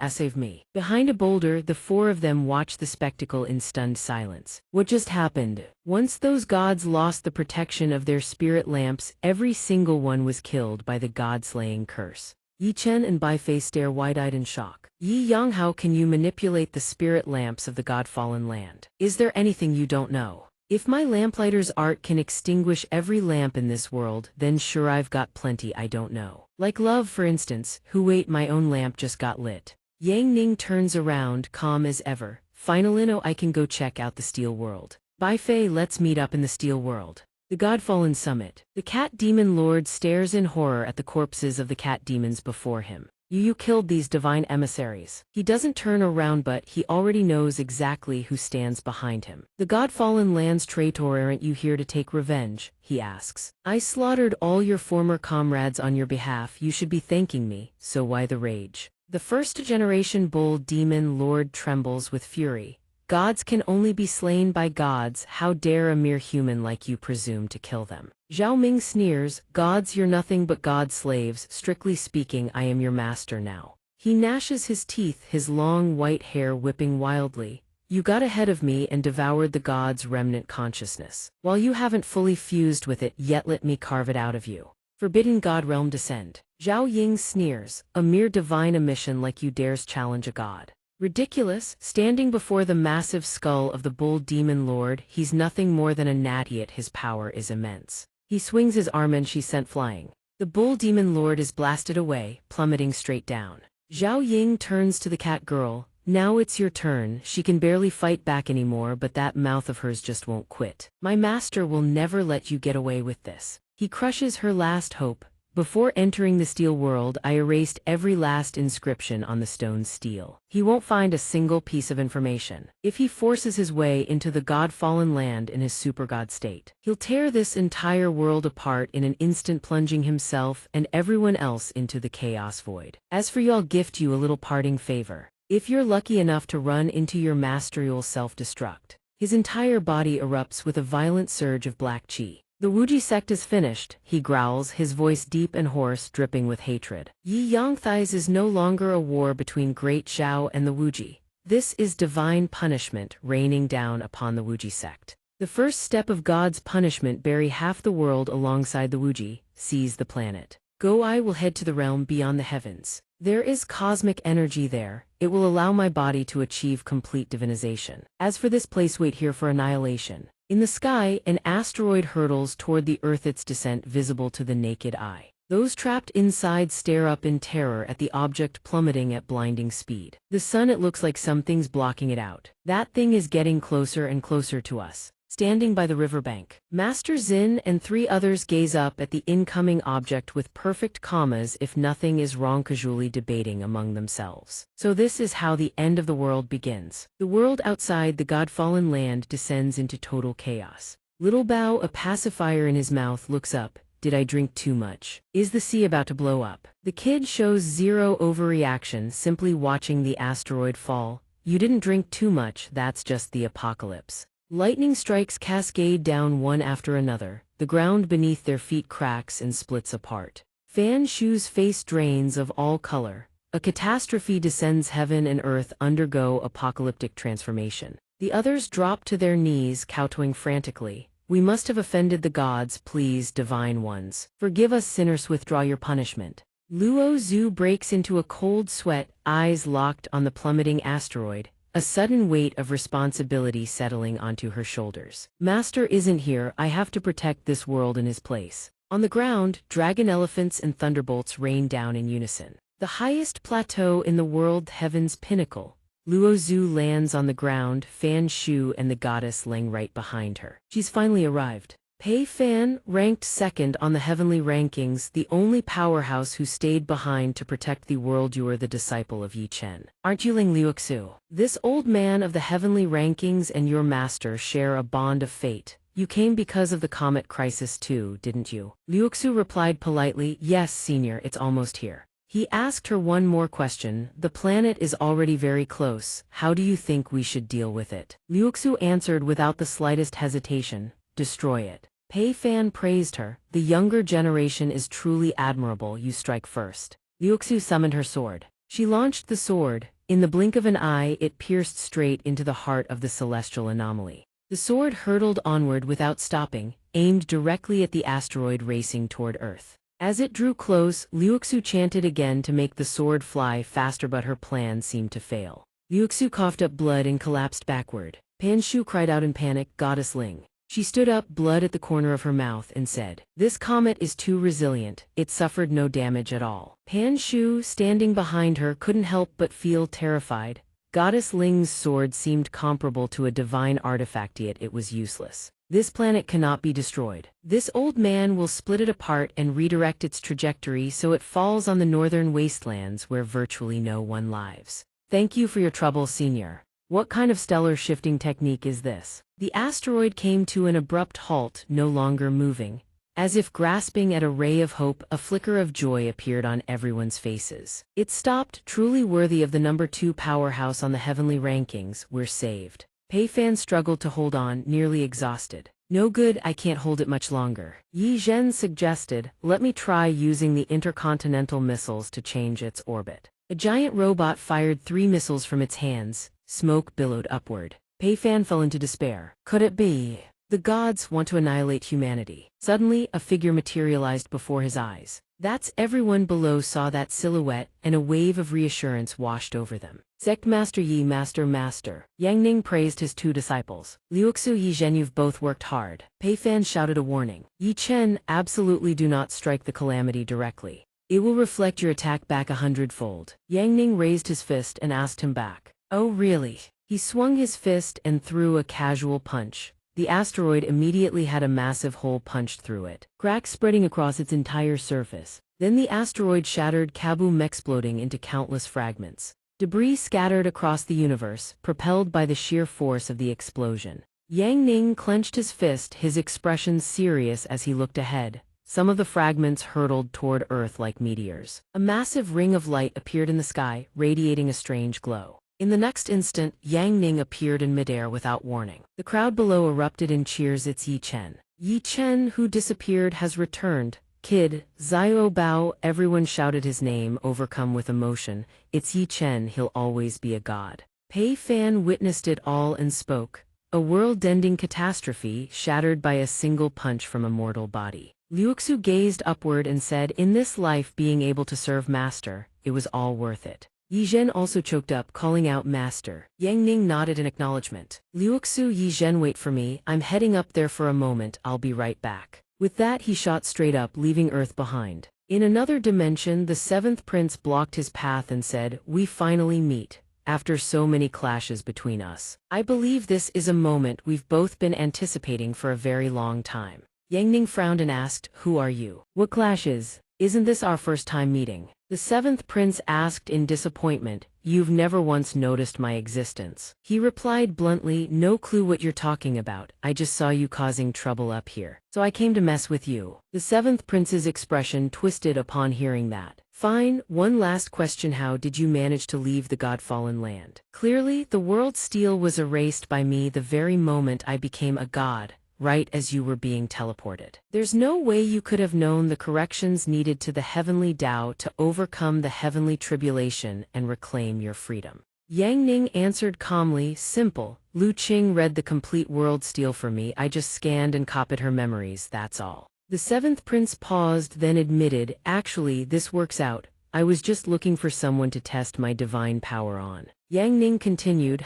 save me. Behind a boulder, the 4 of them watch the spectacle in stunned silence. What just happened? Once those gods lost the protection of their spirit lamps, every single one was killed by the god-slaying curse. Yi Chen and Bai Fei stare wide-eyed in shock. Yi Yang, how can you manipulate the spirit lamps of the god-fallen land? Is there anything you don't know? If my lamplighter's art can extinguish every lamp in this world, then sure I've got plenty I don't know. Like love, for instance. Wait, my own lamp just got lit. Yang Ning turns around, calm as ever. Finally, no, I can go check out the Steel World. Bai Fei, let's meet up in the Steel World. The Godfallen Summit. The cat demon lord stares in horror at the corpses of the cat demons before him. You killed these divine emissaries. He doesn't turn around, but he already knows exactly who stands behind him. The Godfallen Land's traitor, aren't you here to take revenge? He asks. I slaughtered all your former comrades on your behalf. You should be thanking me, so why the rage? The first-generation bull demon lord trembles with fury. Gods can only be slain by gods. How dare a mere human like you presume to kill them? Zhao Ming sneers. Gods, you're nothing but god slaves. Strictly speaking, I am your master now. He gnashes his teeth, his long white hair whipping wildly. You got ahead of me and devoured the god's remnant consciousness. While you haven't fully fused with it yet, let me carve it out of you. Forbidden god realm descend. Zhao Ying sneers. A mere divine emission like you dares challenge a god. Ridiculous, standing before the massive skull of the bull demon lord, he's nothing more than a gnat, yet his power is immense. He swings his arm and she's sent flying. The bull demon lord is blasted away, plummeting straight down. Zhao Ying turns to the cat girl. Now it's your turn. She can barely fight back anymore, but that mouth of hers just won't quit. My master will never let you get away with this. He crushes her last hope. Before entering the Steel World, I erased every last inscription on the stone steel. He won't find a single piece of information. If he forces his way into the god-fallen land in his super-god state, he'll tear this entire world apart in an instant, plunging himself and everyone else into the chaos void. As for you, I'll gift you a little parting favor. If you're lucky enough to run into your master, you'll self-destruct. His entire body erupts with a violent surge of black chi. The wuxia sect is finished, he growls, his voice deep and hoarse, dripping with hatred. Yi Yang Thighs is no longer a war between Great Zhao and the wuxia. This is divine punishment raining down upon the wuxia sect. The first step of God's punishment: bury half the world alongside the wuxia, seize the planet. Go, I will head to the realm beyond the heavens. There is cosmic energy there. It will allow my body to achieve complete divinization. As for this place, wait here for annihilation. In the sky, an asteroid hurtles toward the Earth, its descent visible to the naked eye. Those trapped inside stare up in terror at the object plummeting at blinding speed. The sun, it looks like something's blocking it out. That thing is getting closer and closer to us. Standing by the riverbank, Master Xin and 3 others gaze up at the incoming object with perfect commas, if nothing is wrong, casually debating among themselves. So this is how the end of the world begins. The world outside the god-fallen land descends into total chaos. Little Bao, a pacifier in his mouth, looks up. Did I drink too much? Is the sea about to blow up? The kid shows zero overreaction, simply watching the asteroid fall. You didn't drink too much, that's just the apocalypse. Lightning strikes cascade down one after another. The ground beneath their feet cracks and splits apart. Fan Shu's face drains of all color. A catastrophe descends. Heaven and earth undergo apocalyptic transformation. The others drop to their knees, kowtowing frantically. We must have offended the gods. Please, divine ones, forgive us sinners. Withdraw your punishment. Luo Zhu breaks into a cold sweat, eyes locked on the plummeting asteroid. A sudden weight of responsibility settling onto her shoulders. Master isn't here. I have to protect this world in his place. On the ground, dragon elephants and thunderbolts rain down in unison. The highest plateau in the world, heaven's pinnacle. Luo Zhu lands on the ground, Fan Shu and the goddess Ling right behind her. She's finally arrived. Pei Fan, ranked second on the heavenly rankings, the only powerhouse who stayed behind to protect the world. You are the disciple of Yi Chen. Aren't you Ling Liuxu? This old man of the heavenly rankings and your master share a bond of fate. You came because of the comet crisis too, didn't you? Liuxu replied politely, yes, senior, it's almost here. He asked her one more question. The planet is already very close. How do you think we should deal with it? Liuxu answered without the slightest hesitation. Destroy it. Pei Fan praised her. The younger generation is truly admirable. You strike first. Liuxu summoned her sword. She launched the sword. In the blink of an eye, it pierced straight into the heart of the celestial anomaly. The sword hurtled onward without stopping, aimed directly at the asteroid racing toward Earth. As it drew close, Liuxu chanted again to make the sword fly faster, but her plan seemed to fail. Liuxu coughed up blood and collapsed backward. Pan Shu cried out in panic, Goddess Ling. She stood up, blood at the corner of her mouth, and said, this comet is too resilient, it suffered no damage at all. Pan Shu, standing behind her, couldn't help but feel terrified. Goddess Ling's sword seemed comparable to a divine artifact, yet it was useless. This planet cannot be destroyed. This old man will split it apart and redirect its trajectory so it falls on the northern wastelands where virtually no one lives. Thank you for your trouble, senior. What kind of stellar shifting technique is this? The asteroid came to an abrupt halt, no longer moving. As if grasping at a ray of hope, a flicker of joy appeared on everyone's faces. It stopped, truly worthy of the number 2 powerhouse on the heavenly rankings. We're saved. Pei Fan struggled to hold on, nearly exhausted. No good, I can't hold it much longer. Yi Zhen suggested, let me try using the intercontinental missiles to change its orbit. A giant robot fired 3 missiles from its hands. Smoke billowed upward. Pei Fan fell into despair. Could it be? The gods want to annihilate humanity. Suddenly, a figure materialized before his eyes. That's everyone below saw that silhouette, and a wave of reassurance washed over them. Sect Master Yi, Master. Yang Ning praised his 2 disciples. Liuxu, Yi Zhen, you've both worked hard. Pei Fan shouted a warning. Yi Chen, absolutely do not strike the calamity directly. It will reflect your attack back 100-fold. Yang Ning raised his fist and asked him back. Oh really? He swung his fist and threw a casual punch. The asteroid immediately had a massive hole punched through it, cracks spreading across its entire surface. Then the asteroid shattered, kaboom, exploding into countless fragments. Debris scattered across the universe, propelled by the sheer force of the explosion. Yang Ning clenched his fist, his expression serious as he looked ahead. Some of the fragments hurtled toward Earth like meteors. A massive ring of light appeared in the sky, radiating a strange glow. In the next instant, Yang Ning appeared in midair without warning. The crowd below erupted in cheers. It's Yi Chen. Yi Chen, who disappeared, has returned. Kid, Xiao Bao, everyone shouted his name, overcome with emotion. It's Yi Chen, he'll always be a god. Pei Fan witnessed it all and spoke. A world-ending catastrophe, shattered by a single punch from a mortal body. Liuxu gazed upward and said, in this life, being able to serve Master, it was all worth it. Yi Zhen also choked up, calling out Master. Yang Ning nodded in acknowledgement. Liuxu, Yi Zhen, wait for me, I'm heading up there for a moment, I'll be right back. With that he shot straight up, leaving Earth behind. In another dimension, the 7th prince blocked his path and said, we finally meet, after so many clashes between us. I believe this is a moment we've both been anticipating for a very long time. Yang Ning frowned and asked, who are you? What clashes? Isn't this our first time meeting? The 7th prince asked in disappointment, you've never once noticed my existence. He replied bluntly, no clue what you're talking about, I just saw you causing trouble up here, so I came to mess with you. The 7th prince's expression twisted upon hearing that. Fine, one last question, how did you manage to leave the God-fallen land? Clearly, the world's steel was erased by me the very moment I became a god. Right as you were being teleported. There's no way you could have known the corrections needed to the heavenly Tao to overcome the heavenly tribulation and reclaim your freedom. Yang Ning answered calmly, simple. Lu Qing read the complete world steel for me, I just scanned and copied her memories, that's all. The 7th prince paused, then admitted, actually, this works out. I was just looking for someone to test my divine power on. Yang Ning continued,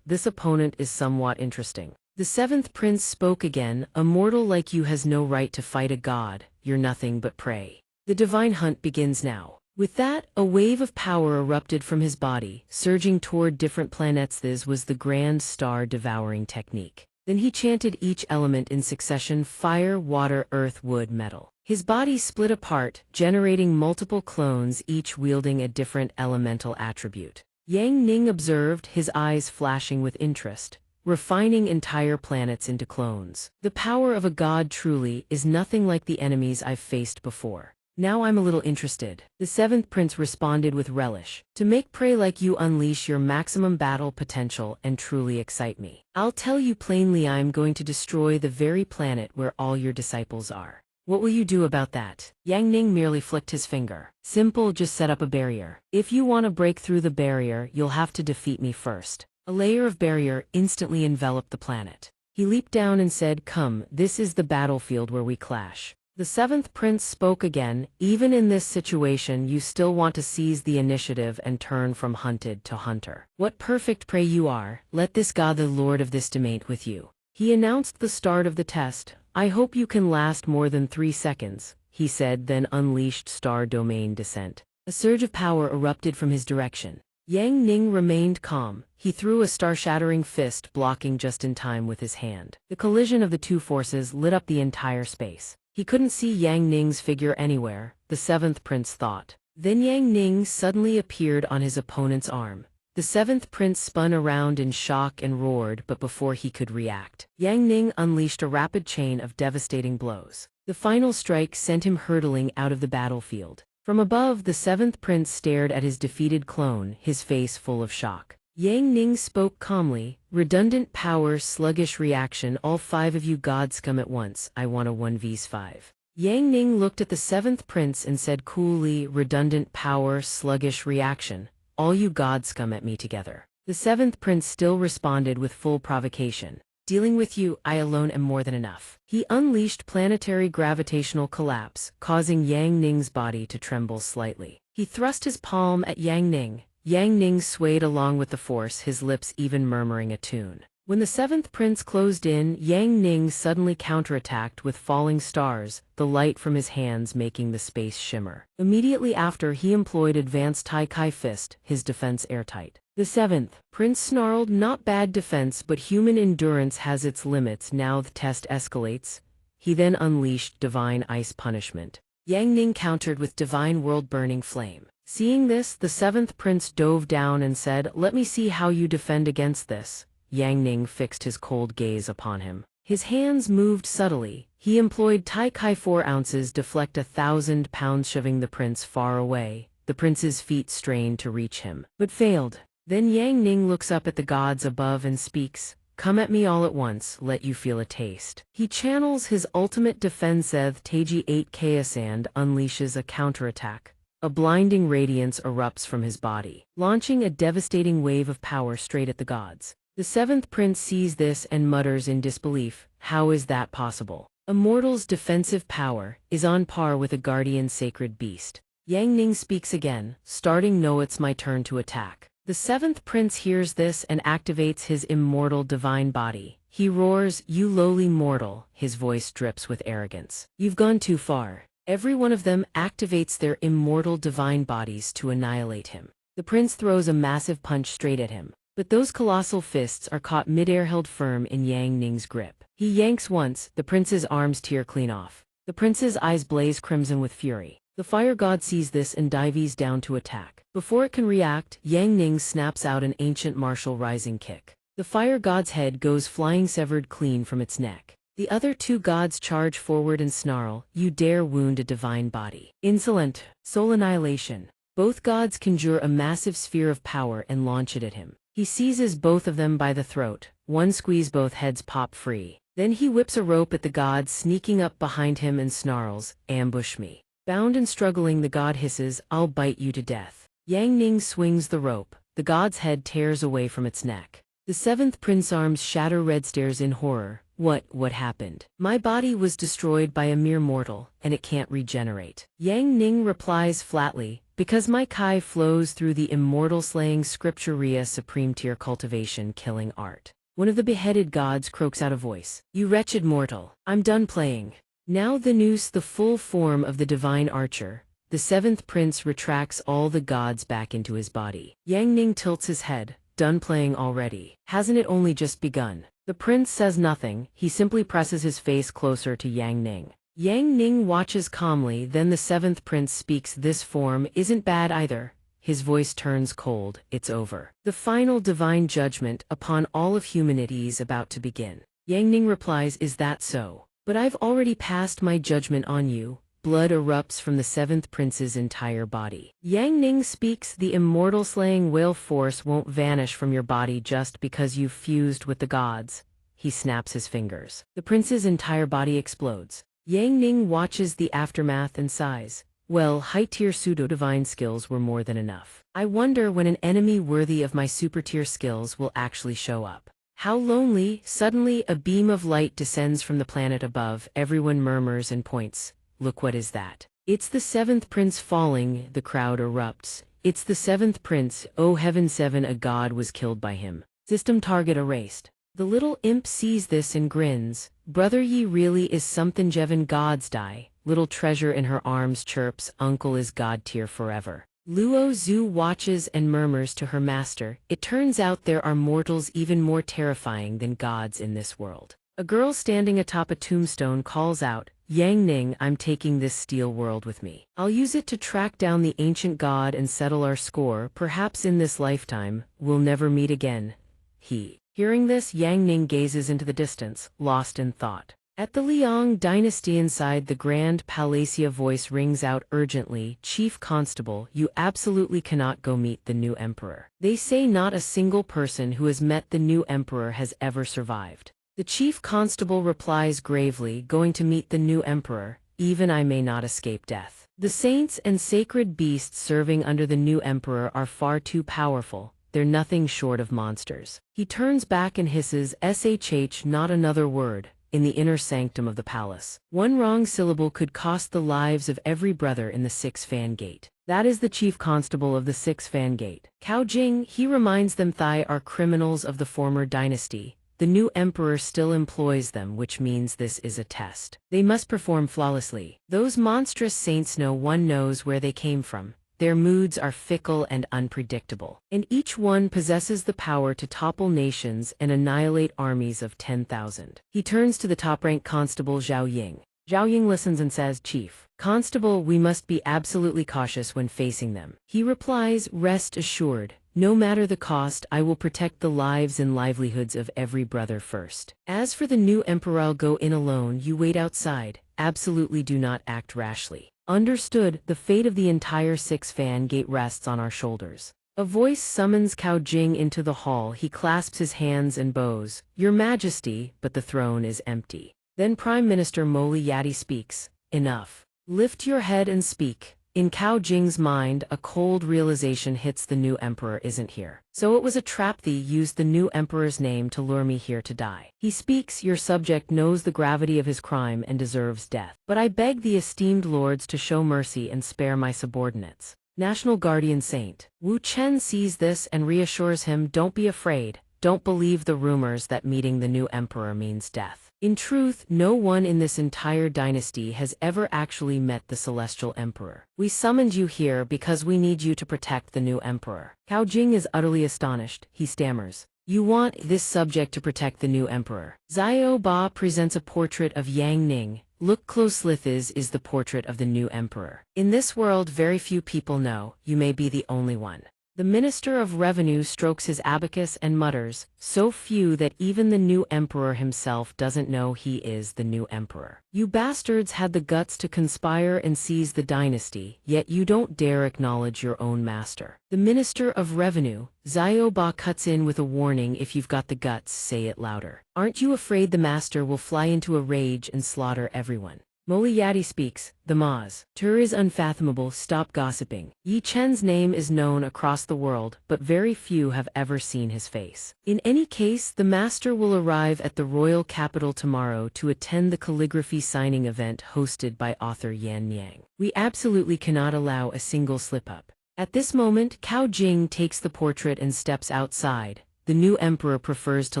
this opponent is somewhat interesting. The 7th prince spoke again, a mortal like you has no right to fight a god, you're nothing but prey. The divine hunt begins now. With that, a wave of power erupted from his body, surging toward different planets. This was the grand star-devouring technique. Then he chanted each element in succession: fire, water, earth, wood, metal. His body split apart, generating multiple clones, each wielding a different elemental attribute. Yang Ning observed, his eyes flashing with interest, refining entire planets into clones. The power of a god truly is nothing like the enemies I've faced before. Now I'm a little interested. The seventh prince responded with relish. To make prey like you unleash your maximum battle potential and truly excite me. I'll tell you plainly, I'm going to destroy the very planet where all your disciples are. What will you do about that? Yang Ning merely flicked his finger. Simple, just set up a barrier. If you want to break through the barrier, you'll have to defeat me first. A layer of barrier instantly enveloped the planet. He leaped down and said, "Come, this is the battlefield where we clash." The seventh prince spoke again. Even in this situation, you still want to seize the initiative and turn from hunted to hunter. What perfect prey you are. Let this god, the lord of this domain, with you. He announced the start of the test. I hope you can last more than 3 seconds, he said, then unleashed star domain descent. A surge of power erupted from his direction. Yang Ning remained calm. He threw a star-shattering fist, blocking just in time with his hand. The collision of the two forces lit up the entire space. He couldn't see Yang Ning's figure anywhere, the seventh prince thought. Then Yang Ning suddenly appeared on his opponent's arm. The seventh prince spun around in shock and roared, but before he could react, Yang Ning unleashed a rapid chain of devastating blows. The final strike sent him hurtling out of the battlefield. From above, the seventh prince stared at his defeated clone, his face full of shock. Yang Ning spoke calmly. Redundant power, sluggish reaction, all 5 of you god scum at once, I want a 1v5. Yang Ning looked at the seventh prince and said coolly, redundant power, sluggish reaction, all you god scum at me together. The seventh prince still responded with full provocation. Dealing with you, I alone am more than enough. He unleashed planetary gravitational collapse, causing Yang Ning's body to tremble slightly. He thrust his palm at Yang Ning. Yang Ning swayed along with the force, his lips even murmuring a tune. When the seventh prince closed in, Yang Ning suddenly counterattacked with falling stars, the light from his hands making the space shimmer. Immediately after, he employed advanced Tai Kai Fist, his defense airtight. The seventh prince snarled, not bad defense, but human endurance has its limits. Now the test escalates. He then unleashed Divine Ice Punishment. Yang Ning countered with Divine World Burning Flame. Seeing this, the seventh prince dove down and said, let me see how you defend against this. Yang Ning fixed his cold gaze upon him. His hands moved subtly. He employed Tai Kai 4 ounces deflect 1,000 pounds, shoving the prince far away. The prince's feet strained to reach him, but failed. Then Yang Ning looks up at the gods above and speaks, come at me all at once, let you feel a taste. He channels his ultimate defense Taiji 8 Chaos and unleashes a counterattack. A blinding radiance erupts from his body, launching a devastating wave of power straight at the gods. The seventh prince sees this and mutters in disbelief, how is that possible? A mortal's defensive power is on par with a guardian sacred beast. Yang Ning speaks again, starting, no, it's my turn to attack. The seventh prince hears this and activates his immortal divine body. He roars, you lowly mortal, his voice drips with arrogance. You've gone too far. Every one of them activates their immortal divine bodies to annihilate him. The prince throws a massive punch straight at him, but those colossal fists are caught midair, held firm in Yang Ning's grip. He yanks once, the prince's arms tear clean off. The prince's eyes blaze crimson with fury. The fire god sees this and dives down to attack. Before it can react, Yang Ning snaps out an ancient martial rising kick. The fire god's head goes flying, severed clean from its neck. The other 2 gods charge forward and snarl, you dare wound a divine body. Insolent. Soul annihilation. Both gods conjure a massive sphere of power and launch it at him. He seizes both of them by the throat. One squeeze, both heads pop free. Then he whips a rope at the god, sneaking up behind him and snarls, ambush me. Bound and struggling, the god hisses, I'll bite you to death. Yang Ning swings the rope. The god's head tears away from its neck. The seventh prince's arms shatter. Red stares in horror. What happened? My body was destroyed by a mere mortal, and it can't regenerate. Yang Ning replies flatly, because my Kai flows through the immortal slaying scripturia supreme tier cultivation killing art. One of the beheaded gods croaks out a voice. You wretched mortal, I'm done playing. Now the noose, the full form of the divine archer, the seventh prince retracts all the gods back into his body. Yang Ning tilts his head. Done playing already. Hasn't it only just begun? The prince says nothing, he simply presses his face closer to Yang Ning. Yang Ning watches calmly, then the seventh prince speaks. This form isn't bad either. His voice turns cold. It's over. The final divine judgment upon all of humanity is about to begin. Yang Ning replies, is that so? But I've already passed my judgment on you. Blood erupts from the seventh prince's entire body. Yang Ning speaks, the immortal slaying whale force won't vanish from your body just because you've fused with the gods. He snaps his fingers. The prince's entire body explodes. Yang Ning watches the aftermath and sighs. Well, high-tier pseudo-divine skills were more than enough. I wonder when an enemy worthy of my super-tier skills will actually show up. How lonely. Suddenly, a beam of light descends from the planet above. Everyone murmurs and points. Look, what is that? It's the seventh prince falling. The crowd erupts. It's the seventh prince. Oh heaven, 7, a god was killed by him. System target erased. The little imp sees this and grins. Brother, ye really is something. Jevan, gods die. Little treasure in her arms chirps, uncle is god tier forever. Luo Zhu watches and murmurs to her master, it turns out there are mortals even more terrifying than gods in this world. A girl standing atop a tombstone calls out, Yang Ning, I'm taking this steel world with me. I'll use it to track down the ancient god and settle our score. Perhaps in this lifetime, we'll never meet again. Hearing this, Yang Ning gazes into the distance, lost in thought. At the Liang dynasty inside the Grand Palace, a voice rings out urgently, Chief Constable, you absolutely cannot go meet the new emperor. They say not a single person who has met the new emperor has ever survived. The chief constable replies gravely, going to meet the new emperor, even I may not escape death. The saints and sacred beasts serving under the new emperor are far too powerful, they're nothing short of monsters. He turns back and hisses, shh, not another word, in the inner sanctum of the palace. One wrong syllable could cost the lives of every brother in the 6-fan gate. That is the chief constable of the 6-fan gate. Cao Jing, he reminds them Thai are criminals of the former dynasty. The new emperor still employs them, which means this is a test. They must perform flawlessly. Those monstrous saints, no one knows where they came from. Their moods are fickle and unpredictable. And each one possesses the power to topple nations and annihilate armies of 10,000. He turns to the top-ranked constable Zhao Ying. Zhao Ying listens and says, Chief Constable, we must be absolutely cautious when facing them. He replies, rest assured. No matter the cost, I will protect the lives and livelihoods of every brother first. As for the new emperor, I'll go in alone. You wait outside. Absolutely do not act rashly. Understood. The fate of the entire 6-fan gate rests on our shoulders. A voice summons Cao Jing into the hall. He clasps his hands and bows. Your Majesty, but the throne is empty. Then Prime Minister Moli Yati speaks. Enough. Lift your head and speak. In Cao Jing's mind, a cold realization hits. The new emperor isn't here. So it was a trap. They used the new emperor's name to lure me here to die. He speaks, your subject knows the gravity of his crime and deserves death. But I beg the esteemed lords to show mercy and spare my subordinates. National Guardian Saint Wu Chen sees this and reassures him, don't be afraid. Don't believe the rumors that meeting the new emperor means death. In truth, no one in this entire dynasty has ever actually met the celestial emperor. We summoned you here because we need you to protect the new emperor. Cao Jing is utterly astonished. He stammers. You want this subject to protect the new emperor. Xiao Ba presents a portrait of Yang Ning. Look closely, this is the portrait of the new emperor. In this world very few people know, you may be the only one. The Minister of Revenue strokes his abacus and mutters, so few that even the new emperor himself doesn't know he is the new emperor. You bastards had the guts to conspire and seize the dynasty, yet you don't dare acknowledge your own master. The Minister of Revenue, Xiao Ba, cuts in with a warning, if you've got the guts, say it louder. Aren't you afraid the master will fly into a rage and slaughter everyone? Moli Yati speaks, the Maz. Tur is unfathomable, stop gossiping. Yi Chen's name is known across the world, but very few have ever seen his face. In any case, the master will arrive at the royal capital tomorrow to attend the calligraphy signing event hosted by author Yan Yang. We absolutely cannot allow a single slip-up. At this moment, Cao Jing takes the portrait and steps outside. The new emperor prefers to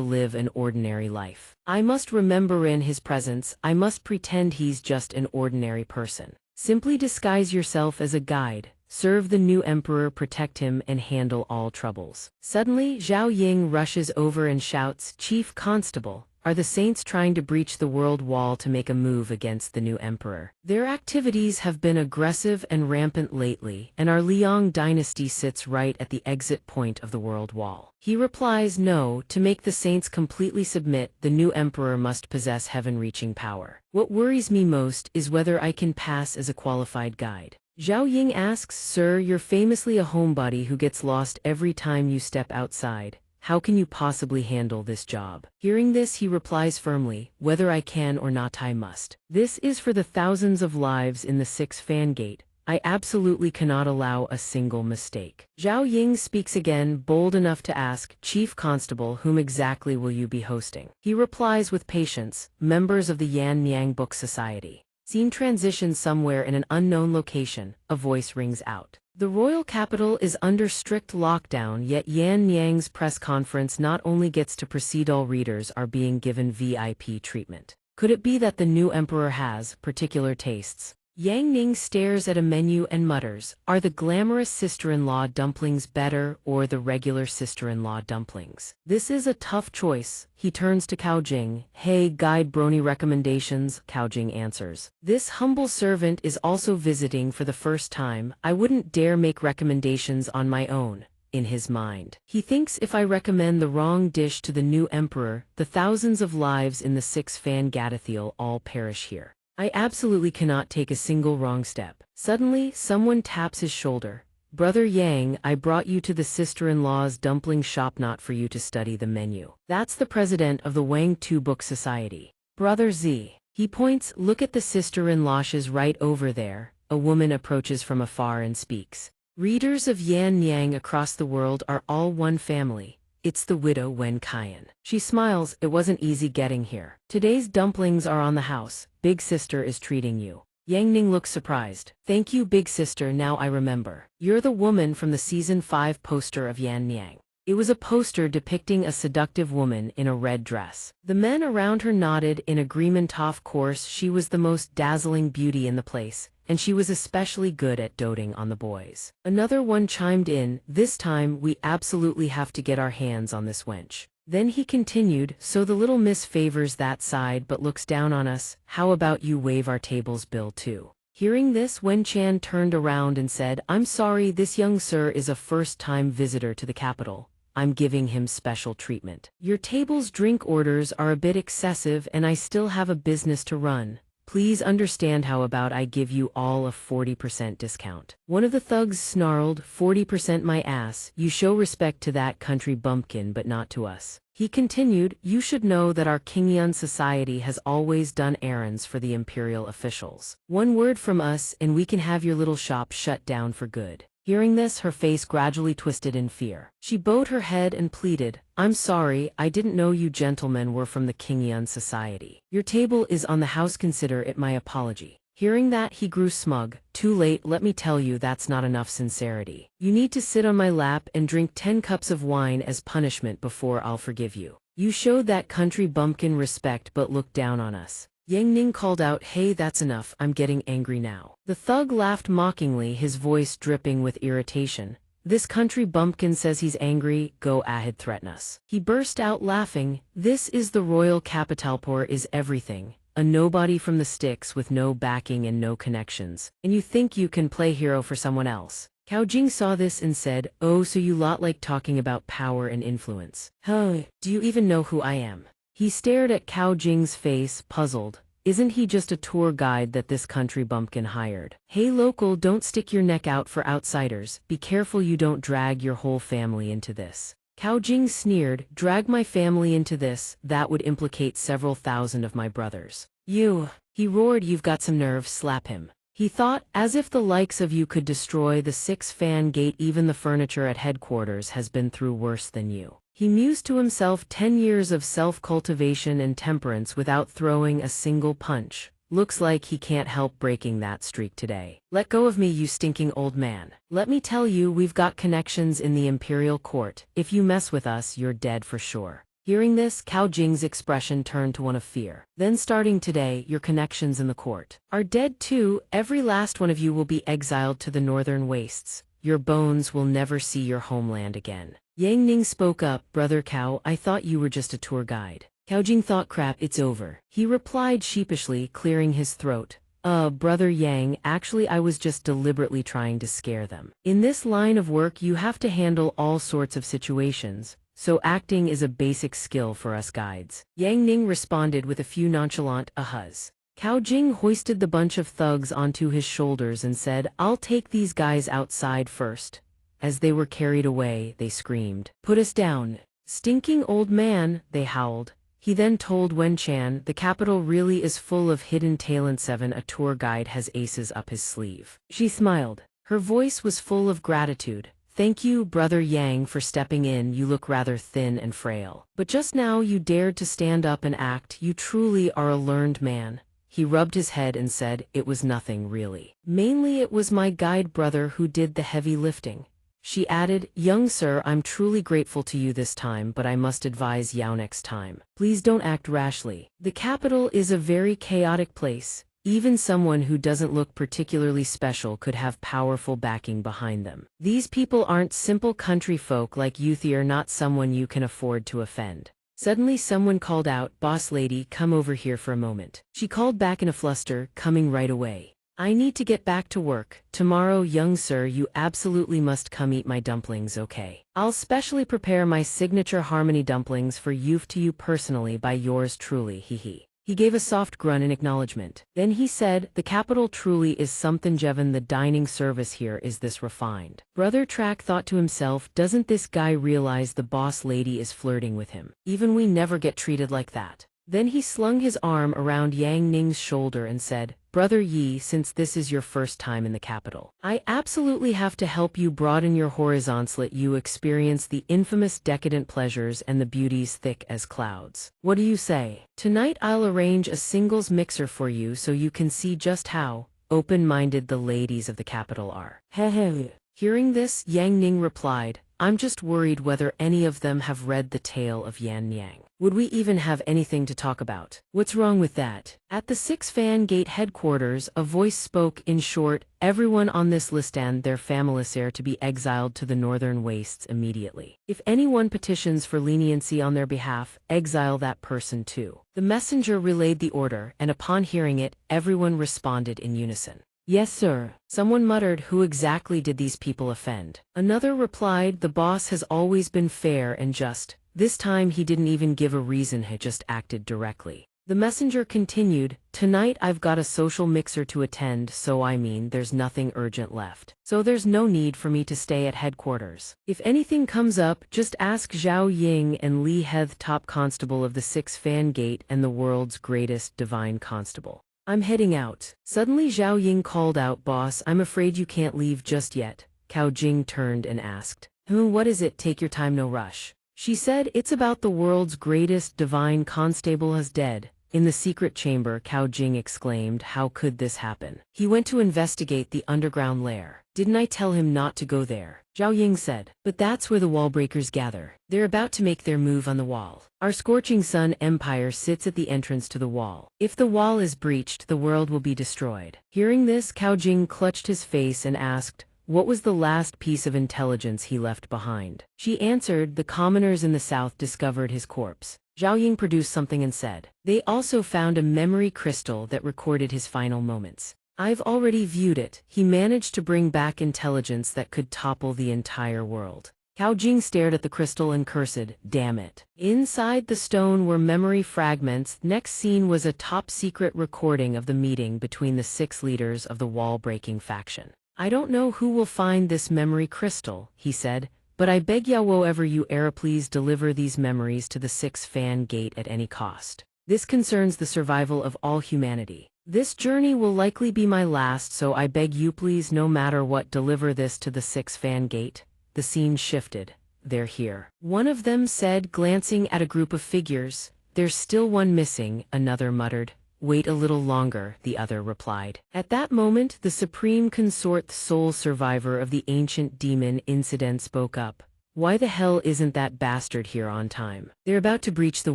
live an ordinary life. I must remember in his presence, I must pretend he's just an ordinary person. Simply disguise yourself as a guide, serve the new emperor, protect him, and handle all troubles. Suddenly, Zhao Ying rushes over and shouts, "Chief Constable, are the saints trying to breach the world wall to make a move against the new emperor? Their activities have been aggressive and rampant lately, and our Liang dynasty sits right at the exit point of the world wall." He replies, "No, to make the saints completely submit, the new emperor must possess heaven-reaching power. What worries me most is whether I can pass as a qualified guide." Zhao Ying asks, "Sir, you're famously a homebody who gets lost every time you step outside. How can you possibly handle this job?" Hearing this, he replies firmly, "Whether I can or not, I must. This is for the thousands of lives in the 6 fan gate. I absolutely cannot allow a single mistake." Zhao Ying speaks again, bold enough to ask, "Chief Constable, whom exactly will you be hosting?" He replies with patience, "Members of the Yan Niang Book Society." Scene transitions somewhere in an unknown location. A voice rings out. The royal capital is under strict lockdown, yet Yan Niang's press conference not only gets to proceed, all readers are being given VIP treatment. Could it be that the new emperor has particular tastes? Yang Ning stares at a menu and mutters, "Are the glamorous sister-in-law dumplings better or the regular sister-in-law dumplings?" This is a tough choice. He turns to Cao Jing. "Hey, guide, brony recommendations?" Cao Jing answers. "This humble servant is also visiting for the first time. I wouldn't dare make recommendations on my own." In his mind, he thinks, if I recommend the wrong dish to the new emperor, the thousands of lives in the 6 fan Gadathil all perish here. I absolutely cannot take a single wrong step. Suddenly, someone taps his shoulder. "Brother Yang, I brought you to the sister-in-law's dumpling shop not for you to study the menu. That's the president of the Wang Tu Book Society. Brother Z." He points, "Look at the sister-in-law's right over there." A woman approaches from afar and speaks. "Readers of Yan Niang across the world are all one family. It's the widow Wen Kaiyan." She smiles, "It wasn't easy getting here. Today's dumplings are on the house. Big sister is treating you." Yang Ning looks surprised. "Thank you, big sister, now I remember. You're the woman from the season 5 poster of Yan Niang." It was a poster depicting a seductive woman in a red dress. The men around her nodded in agreement. Of course, she was the most dazzling beauty in the place, and she was especially good at doting on the boys. Another one chimed in, "This time we absolutely have to get our hands on this wench." Then he continued, "So the little miss favors that side but looks down on us. How about you waive our table's bill too?" Hearing this, Wen Chan turned around and said, "I'm sorry, this young sir is a first-time visitor to the capital. I'm giving him special treatment. Your table's drink orders are a bit excessive and I still have a business to run. Please understand, how about I give you all a 40% discount?" One of the thugs snarled, "40% my ass, you show respect to that country bumpkin but not to us." He continued, "You should know that our Qingyun society has always done errands for the imperial officials. One word from us and we can have your little shop shut down for good." Hearing this, her face gradually twisted in fear. She bowed her head and pleaded, "I'm sorry, I didn't know you gentlemen were from the Qingyun society. Your table is on the house, consider it my apology." Hearing that, he grew smug. "Too late, let me tell you that's not enough sincerity. You need to sit on my lap and drink 10 cups of wine as punishment before I'll forgive you. You showed that country bumpkin respect but looked down on us." Yang Ning called out, "Hey, that's enough, I'm getting angry now." The thug laughed mockingly, his voice dripping with irritation. "This country bumpkin says he's angry, go ahead, threaten us." He burst out laughing. "This is the royal capitalpur is everything. A nobody from the sticks with no backing and no connections. And you think you can play hero for someone else?" Cao Jing saw this and said, "Oh, so you lot like talking about power and influence. Huh, do you even know who I am?" He stared at Cao Jing's face, puzzled. Isn't he just a tour guide that this country bumpkin hired? "Hey local, don't stick your neck out for outsiders. Be careful you don't drag your whole family into this." Cao Jing sneered, "Drag my family into this? That would implicate several thousand of my brothers." "You," he roared, "you've got some nerve, slap him." He thought, as if the likes of you could destroy the 6 fan gate, even the furniture at headquarters has been through worse than you. He mused to himself, 10 years of self-cultivation and temperance without throwing a single punch. Looks like he can't help breaking that streak today. "Let go of me, you stinking old man. Let me tell you, we've got connections in the imperial court. If you mess with us, you're dead for sure." Hearing this, Cao Jing's expression turned to one of fear. Then starting today, your connections in the court are dead too. Every last one of you will be exiled to the northern wastes. Your bones will never see your homeland again. Yang Ning spoke up, Brother Cao, I thought you were just a tour guide. Cao Jing thought, crap, it's over. He replied sheepishly, clearing his throat. Brother Yang, actually I was just deliberately trying to scare them. In this line of work you have to handle all sorts of situations, so acting is a basic skill for us guides. Yang Ning responded with a few nonchalant ahas. Cao Jing hoisted the bunch of thugs onto his shoulders and said, I'll take these guys outside first. As they were carried away, they screamed, Put us down. Stinking old man, they howled. He then told Wen Chan, the capital really is full of hidden talent. 7 A tour guide has aces up his sleeve. She smiled. Her voice was full of gratitude. Thank you, Brother Yang, for stepping in. You look rather thin and frail. But just now you dared to stand up and act. You truly are a learned man. He rubbed his head and said, It was nothing really. Mainly it was my guide brother who did the heavy lifting. She added, Young sir, I'm truly grateful to you this time, but I must advise Yao next time. Please don't act rashly. The capital is a very chaotic place. Even someone who doesn't look particularly special could have powerful backing behind them. These people aren't simple country folk like you. They're not someone you can afford to offend. Suddenly someone called out, Boss lady, come over here for a moment. She called back in a fluster, coming right away. I need to get back to work. Tomorrow, young sir, you absolutely must come eat my dumplings, okay? I'll specially prepare my signature harmony dumplings for you to you personally by yours truly, hee. He gave a soft grunt in acknowledgement. Then he said, the capital truly is something. Jevon, the dining service here is this refined. Brother Track thought to himself, doesn't this guy realize the boss lady is flirting with him? Even we never get treated like that. Then he slung his arm around Yang Ning's shoulder and said, Brother Yi, since this is your first time in the capital, I absolutely have to help you broaden your horizons. Let you experience the infamous decadent pleasures and the beauties thick as clouds. What do you say? Tonight I'll arrange a singles mixer for you so you can see just how open-minded the ladies of the capital are. Hehe. Hearing this, Yang Ning replied, I'm just worried whether any of them have read the tale of Yan Yang. Would we even have anything to talk about? What's wrong with that? At the 6 Fan Gate headquarters, a voice spoke. In short, everyone on this list and their families are to be exiled to the northern wastes immediately. If anyone petitions for leniency on their behalf, exile that person too. The messenger relayed the order, and upon hearing it, everyone responded in unison. Yes, sir. Someone muttered, who exactly did these people offend? Another replied, the boss has always been fair and just. This time he didn't even give a reason, he just acted directly. The messenger continued, tonight I've got a social mixer to attend, so there's nothing urgent left. So there's no need for me to stay at headquarters. If anything comes up, just ask Zhao Ying and Li Heth, top constable of the 6 Fan Gate and the world's greatest divine constable. I'm heading out. Suddenly Zhao Ying called out, Boss, I'm afraid you can't leave just yet. Cao Jing turned and asked, what is it? Take your time, no rush. She said, it's about the world's greatest divine constable is dead. In the secret chamber, Cao Jing exclaimed, how could this happen? He went to investigate the underground lair. Didn't I tell him not to go there? Zhao Ying said, but that's where the wall breakers gather. They're about to make their move on the wall. Our scorching sun empire sits at the entrance to the wall. If the wall is breached, the world will be destroyed. Hearing this, Cao Jing clutched his face and asked, what was the last piece of intelligence he left behind? She answered, the commoners in the south discovered his corpse. Zhao Ying produced something and said, they also found a memory crystal that recorded his final moments. I've already viewed it. He managed to bring back intelligence that could topple the entire world. Cao Jing stared at the crystal and cursed, damn it. Inside the stone were memory fragments. Next scene was a top-secret recording of the meeting between the 6 leaders of the wall-breaking faction. I don't know who will find this memory crystal, he said, but I beg ya, whoever you are, please deliver these memories to the 6 Fan Gate at any cost. This concerns the survival of all humanity. This journey will likely be my last, so I beg you please, no matter what, deliver this to the 6 Fan Gate. The scene shifted. They're here. One of them said, glancing at a group of figures. There's still one missing, another muttered. Wait a little longer, the other replied. At that moment, the supreme consort, sole survivor of the ancient demon incident, spoke up. Why the hell isn't that bastard here on time? They're about to breach the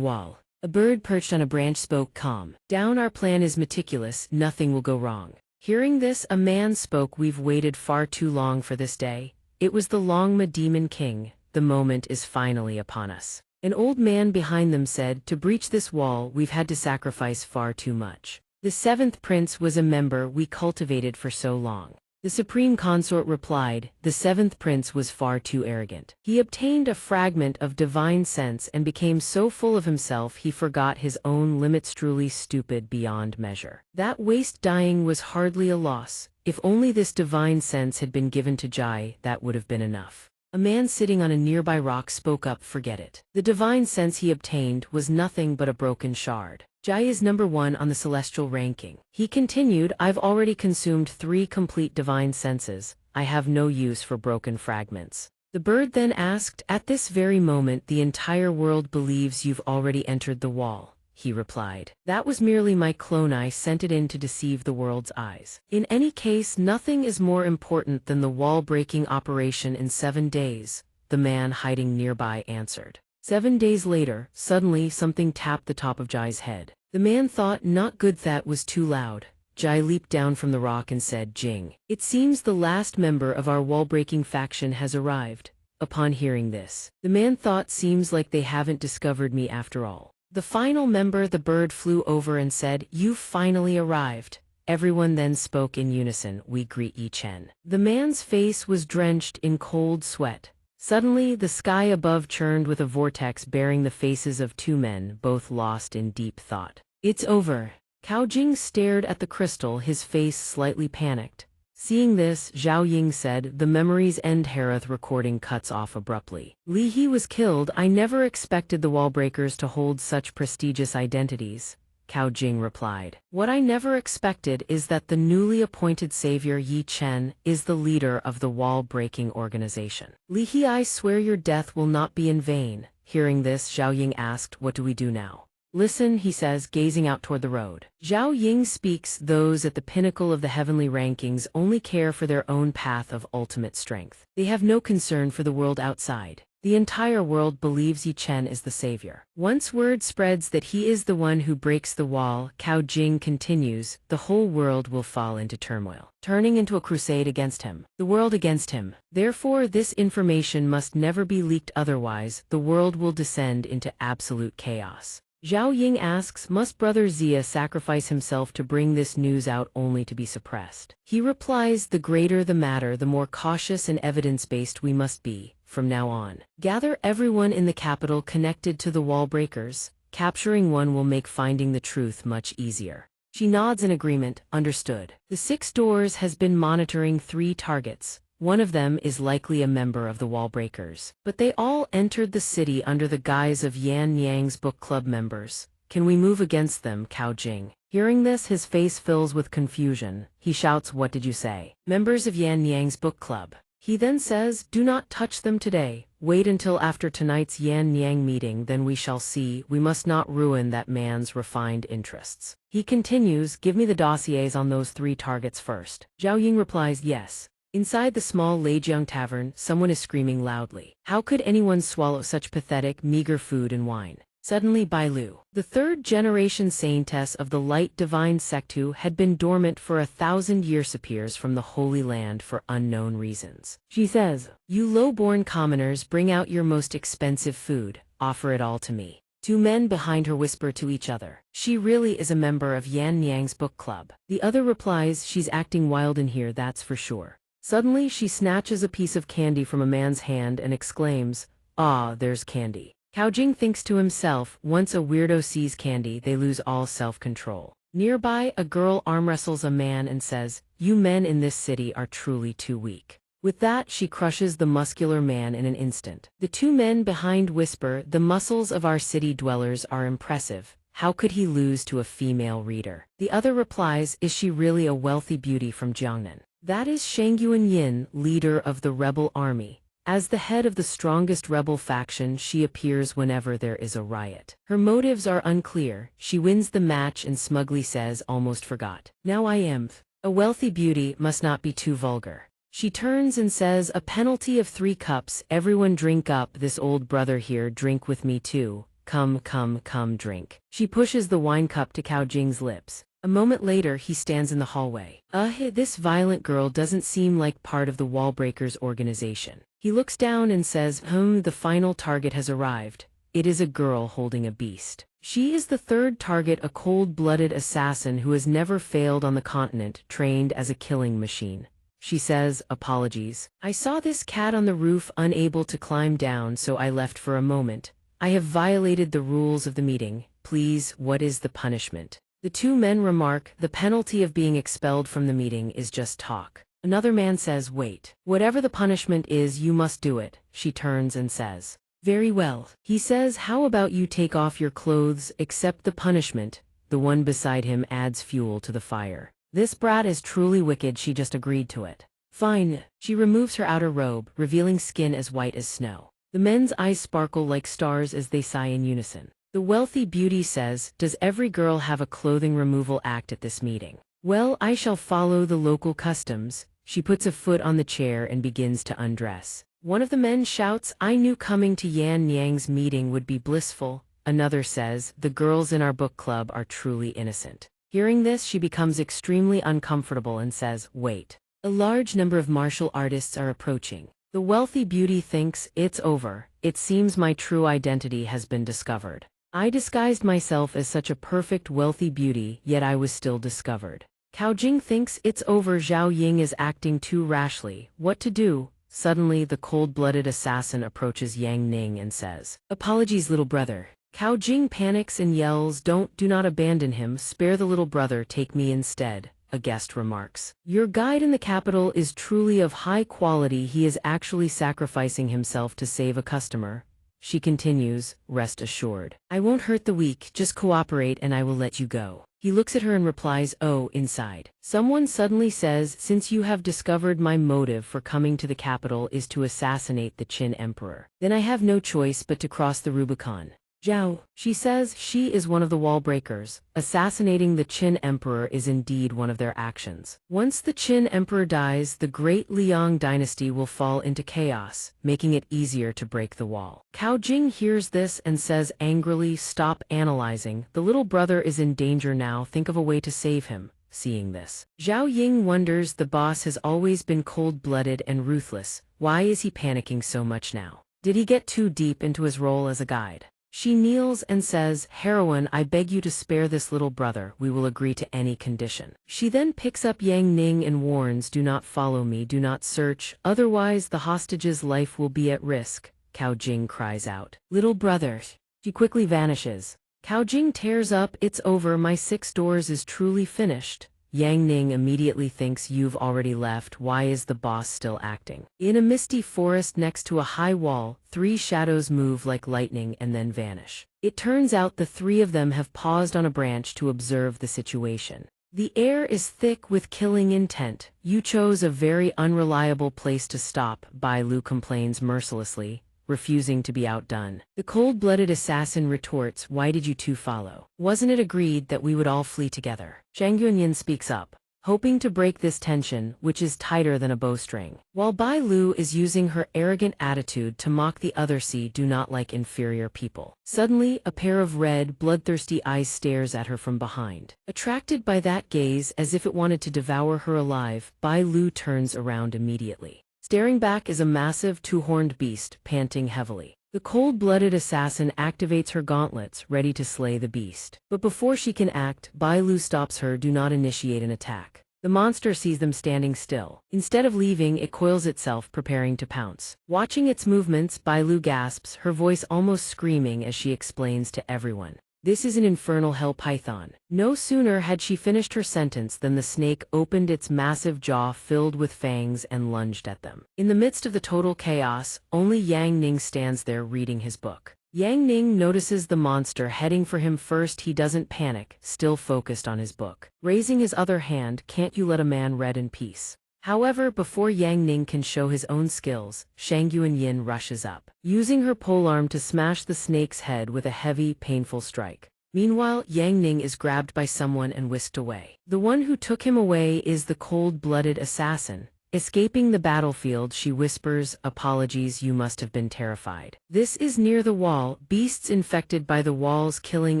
wall. A bird perched on a branch spoke calm. Down, our plan is meticulous, nothing will go wrong. Hearing this, a man spoke, we've waited far too long for this day. It was the Longma Demon King, the moment is finally upon us. An old man behind them said, to breach this wall we've had to sacrifice far too much. The seventh prince was a member we cultivated for so long. The supreme consort replied, the seventh prince was far too arrogant. He obtained a fragment of divine sense and became so full of himself he forgot his own limits, truly stupid beyond measure. That waste dying was hardly a loss. If only this divine sense had been given to Jai, that would have been enough. A man sitting on a nearby rock spoke up, forget it. The divine sense he obtained was nothing but a broken shard. Jai is number 1 on the celestial ranking. He continued, I've already consumed 3 complete divine senses. I have no use for broken fragments. The bird then asked, at this very moment the entire world believes you've already entered the wall. He replied, that was merely my clone, I sent it in to deceive the world's eyes. In any case, nothing is more important than the wall-breaking operation in 7 days, the man hiding nearby answered. 7 days later, suddenly something tapped the top of Jai's head. The man thought, not good, that was too loud. Jai leaped down from the rock and said, Jing. It seems the last member of our wall-breaking faction has arrived. Upon hearing this, the man thought, seems like they haven't discovered me after all. The final member, the bird flew over and said, you've finally arrived. Everyone then spoke in unison, we greet Yi Chen. The man's face was drenched in cold sweat. Suddenly, the sky above churned with a vortex bearing the faces of 2 men, both lost in deep thought. It's over. Cao Jing stared at the crystal, his face slightly panicked. Seeing this, Zhao Ying said, the memories end. Harith recording cuts off abruptly. Li He was killed. I never expected the wallbreakers to hold such prestigious identities. Cao Jing replied, what I never expected is that the newly appointed savior Yi Chen is the leader of the wall-breaking organization. Li He, I swear your death will not be in vain. Hearing this, Zhao Ying asked, what do we do now? Listen, he says, gazing out toward the road. Zhao Ying speaks, those at the pinnacle of the heavenly rankings only care for their own path of ultimate strength. They have no concern for the world outside. The entire world believes Yi Chen is the savior. Once word spreads that he is the one who breaks the wall, Cao Jing continues, the whole world will fall into turmoil, turning into a crusade against him. The world against him. Therefore, this information must never be leaked, otherwise, the world will descend into absolute chaos. Zhao Ying asks, must Brother Xia sacrifice himself to bring this news out only to be suppressed? He replies, the greater the matter, the more cautious and evidence-based we must be. From now on, gather everyone in the capital connected to the wall breakers. Capturing one will make finding the truth much easier. She nods in agreement, understood. The 6 doors has been monitoring 3 targets. One of them is likely a member of the wall breakers. But they all entered the city under the guise of Yan Niang's book club members. Can we move against them, Cao Jing? Hearing this, his face fills with confusion. He shouts, what did you say? Members of Yan Niang's book club. He then says, do not touch them today. Wait until after tonight's Yan Niang meeting, then we shall see. We must not ruin that man's refined interests. He continues, give me the dossiers on those 3 targets first. Zhao Ying replies, yes. Inside the small Leijiang tavern, someone is screaming loudly. How could anyone swallow such pathetic, meager food and wine? Suddenly Bai Lu, the 3rd-generation saintess of the light divine Sect who had been dormant for 1,000 years, appears from the Holy Land for unknown reasons. She says, you low-born commoners, bring out your most expensive food, offer it all to me. 2 men behind her whisper to each other. She really is a member of Yan Niang's book club. The other replies, she's acting wild in here, that's for sure. Suddenly she snatches a piece of candy from a man's hand and exclaims, ah, there's candy. Cao Jing thinks to himself, once a weirdo sees candy, they lose all self-control. Nearby, a girl arm wrestles a man and says, you men in this city are truly too weak. With that, she crushes the muscular man in an instant. The 2 men behind whisper, the muscles of our city dwellers are impressive. How could he lose to a female reader? The other replies, is she really a wealthy beauty from Jiangnan? That is Shangyuan Yin, leader of the rebel army. As the head of the strongest rebel faction, she appears whenever there is a riot. Her motives are unclear. She wins the match and smugly says, almost forgot. Now I am. A wealthy beauty must not be too vulgar. She turns and says, "A penalty of 3 cups, everyone drink up, this old brother here, drink with me too. Come, come, come, drink." She pushes the wine cup to Cao Jing's lips. A moment later, he stands in the hallway. This violent girl doesn't seem like part of the Wallbreakers organization. He looks down and says, the final target has arrived. It is a girl holding a beast. She is the 3rd target, a cold-blooded assassin who has never failed on the continent, trained as a killing machine. She says, "Apologies. I saw this cat on the roof unable to climb down, so I left for a moment. I have violated the rules of the meeting. Please, what is the punishment?" The 2 men remark, "The penalty of being expelled from the meeting is just talk." Another man says, "Wait. Whatever the punishment is, you must do it." She turns and says, "Very well." He says, "How about you take off your clothes, accept the punishment?" The one beside him adds fuel to the fire. "This brat is truly wicked, she just agreed to it." "Fine." She removes her outer robe, revealing skin as white as snow. The men's eyes sparkle like stars as they sigh in unison. The wealthy beauty says, "Does every girl have a clothing removal act at this meeting?" "Well, I shall follow the local customs." She puts a foot on the chair and begins to undress. One of the men shouts, "I knew coming to Yan Nyang's meeting would be blissful." Another says, "The girls in our book club are truly innocent." Hearing this, she becomes extremely uncomfortable and says, "Wait." A large number of martial artists are approaching. The wealthy beauty thinks, "It's over. It seems my true identity has been discovered. I disguised myself as such a perfect wealthy beauty, yet I was still discovered." Cao Jing thinks, "It's over. Zhao Ying is acting too rashly. What to do?" Suddenly, the cold-blooded assassin approaches Yang Ning and says, "Apologies, little brother." Cao Jing panics and yells, do not abandon him, spare the little brother, take me instead." A guest remarks, "Your guide in the capital is truly of high quality, he is actually sacrificing himself to save a customer." She continues, "Rest assured. I won't hurt the weak, just cooperate and I will let you go." He looks at her and replies, "Oh, inside." Someone suddenly says, "Since you have discovered my motive for coming to the capital is to assassinate the Qin Emperor, then I have no choice but to cross the Rubicon." "Zhao," she says, she is one of the Wallbreakers. Assassinating the Qin Emperor is indeed one of their actions. Once the Qin Emperor dies, the great Liang dynasty will fall into chaos, making it easier to break the wall. Cao Jing hears this and says angrily, "Stop analyzing. The little brother is in danger now, think of a way to save him." Seeing this, Zhao Ying wonders, the boss has always been cold-blooded and ruthless. Why is he panicking so much now? Did he get too deep into his role as a guide? She kneels and says, "Heroine, I beg you to spare this little brother, we will agree to any condition." She then picks up Yang Ning and warns, "Do not follow me, do not search, otherwise the hostage's life will be at risk." Cao Jing cries out, "Little brother." She quickly vanishes. Cao Jing tears up, "It's over, my 6 doors is truly finished." Yang Ning immediately thinks, "You've already left, why is the boss still acting?" In a misty forest next to a high wall, 3 shadows move like lightning and then vanish. It turns out the 3 of them have paused on a branch to observe the situation. The air is thick with killing intent. "You chose a very unreliable place to stop," Bai Lu complains mercilessly, refusing to be outdone. The cold-blooded assassin retorts, "Why did you 2 follow? Wasn't it agreed that we would all flee together?" Zhang Yuanyin speaks up, hoping to break this tension, which is tighter than a bowstring. While Bai Lu is using her arrogant attitude to mock the other, do not like inferior people. Suddenly, a pair of red, bloodthirsty eyes stares at her from behind. Attracted by that gaze as if it wanted to devour her alive, Bai Lu turns around immediately. Staring back is a massive 2-horned beast, panting heavily. The cold-blooded assassin activates her gauntlets, ready to slay the beast. But before she can act, Bai Lu stops her, "Do not initiate an attack." The monster sees them standing still. Instead of leaving, it coils itself, preparing to pounce. Watching its movements, Bai Lu gasps, her voice almost screaming as she explains to everyone, "This is an infernal hell python." No sooner had she finished her sentence than the snake opened its massive jaw filled with fangs and lunged at them. In the midst of the total chaos, only Yang Ning stands there reading his book. Yang Ning notices the monster heading for him first. He doesn't panic, still focused on his book. Raising his other hand, "Can't you let a man read in peace?" However, before Yang Ning can show his own skills, Shang Yuanyin rushes up, using her polearm to smash the snake's head with a heavy, painful strike. Meanwhile, Yang Ning is grabbed by someone and whisked away. The one who took him away is the cold-blooded assassin. Escaping the battlefield, she whispers, "Apologies, you must have been terrified." This is near the wall. Beasts infected by the wall's killing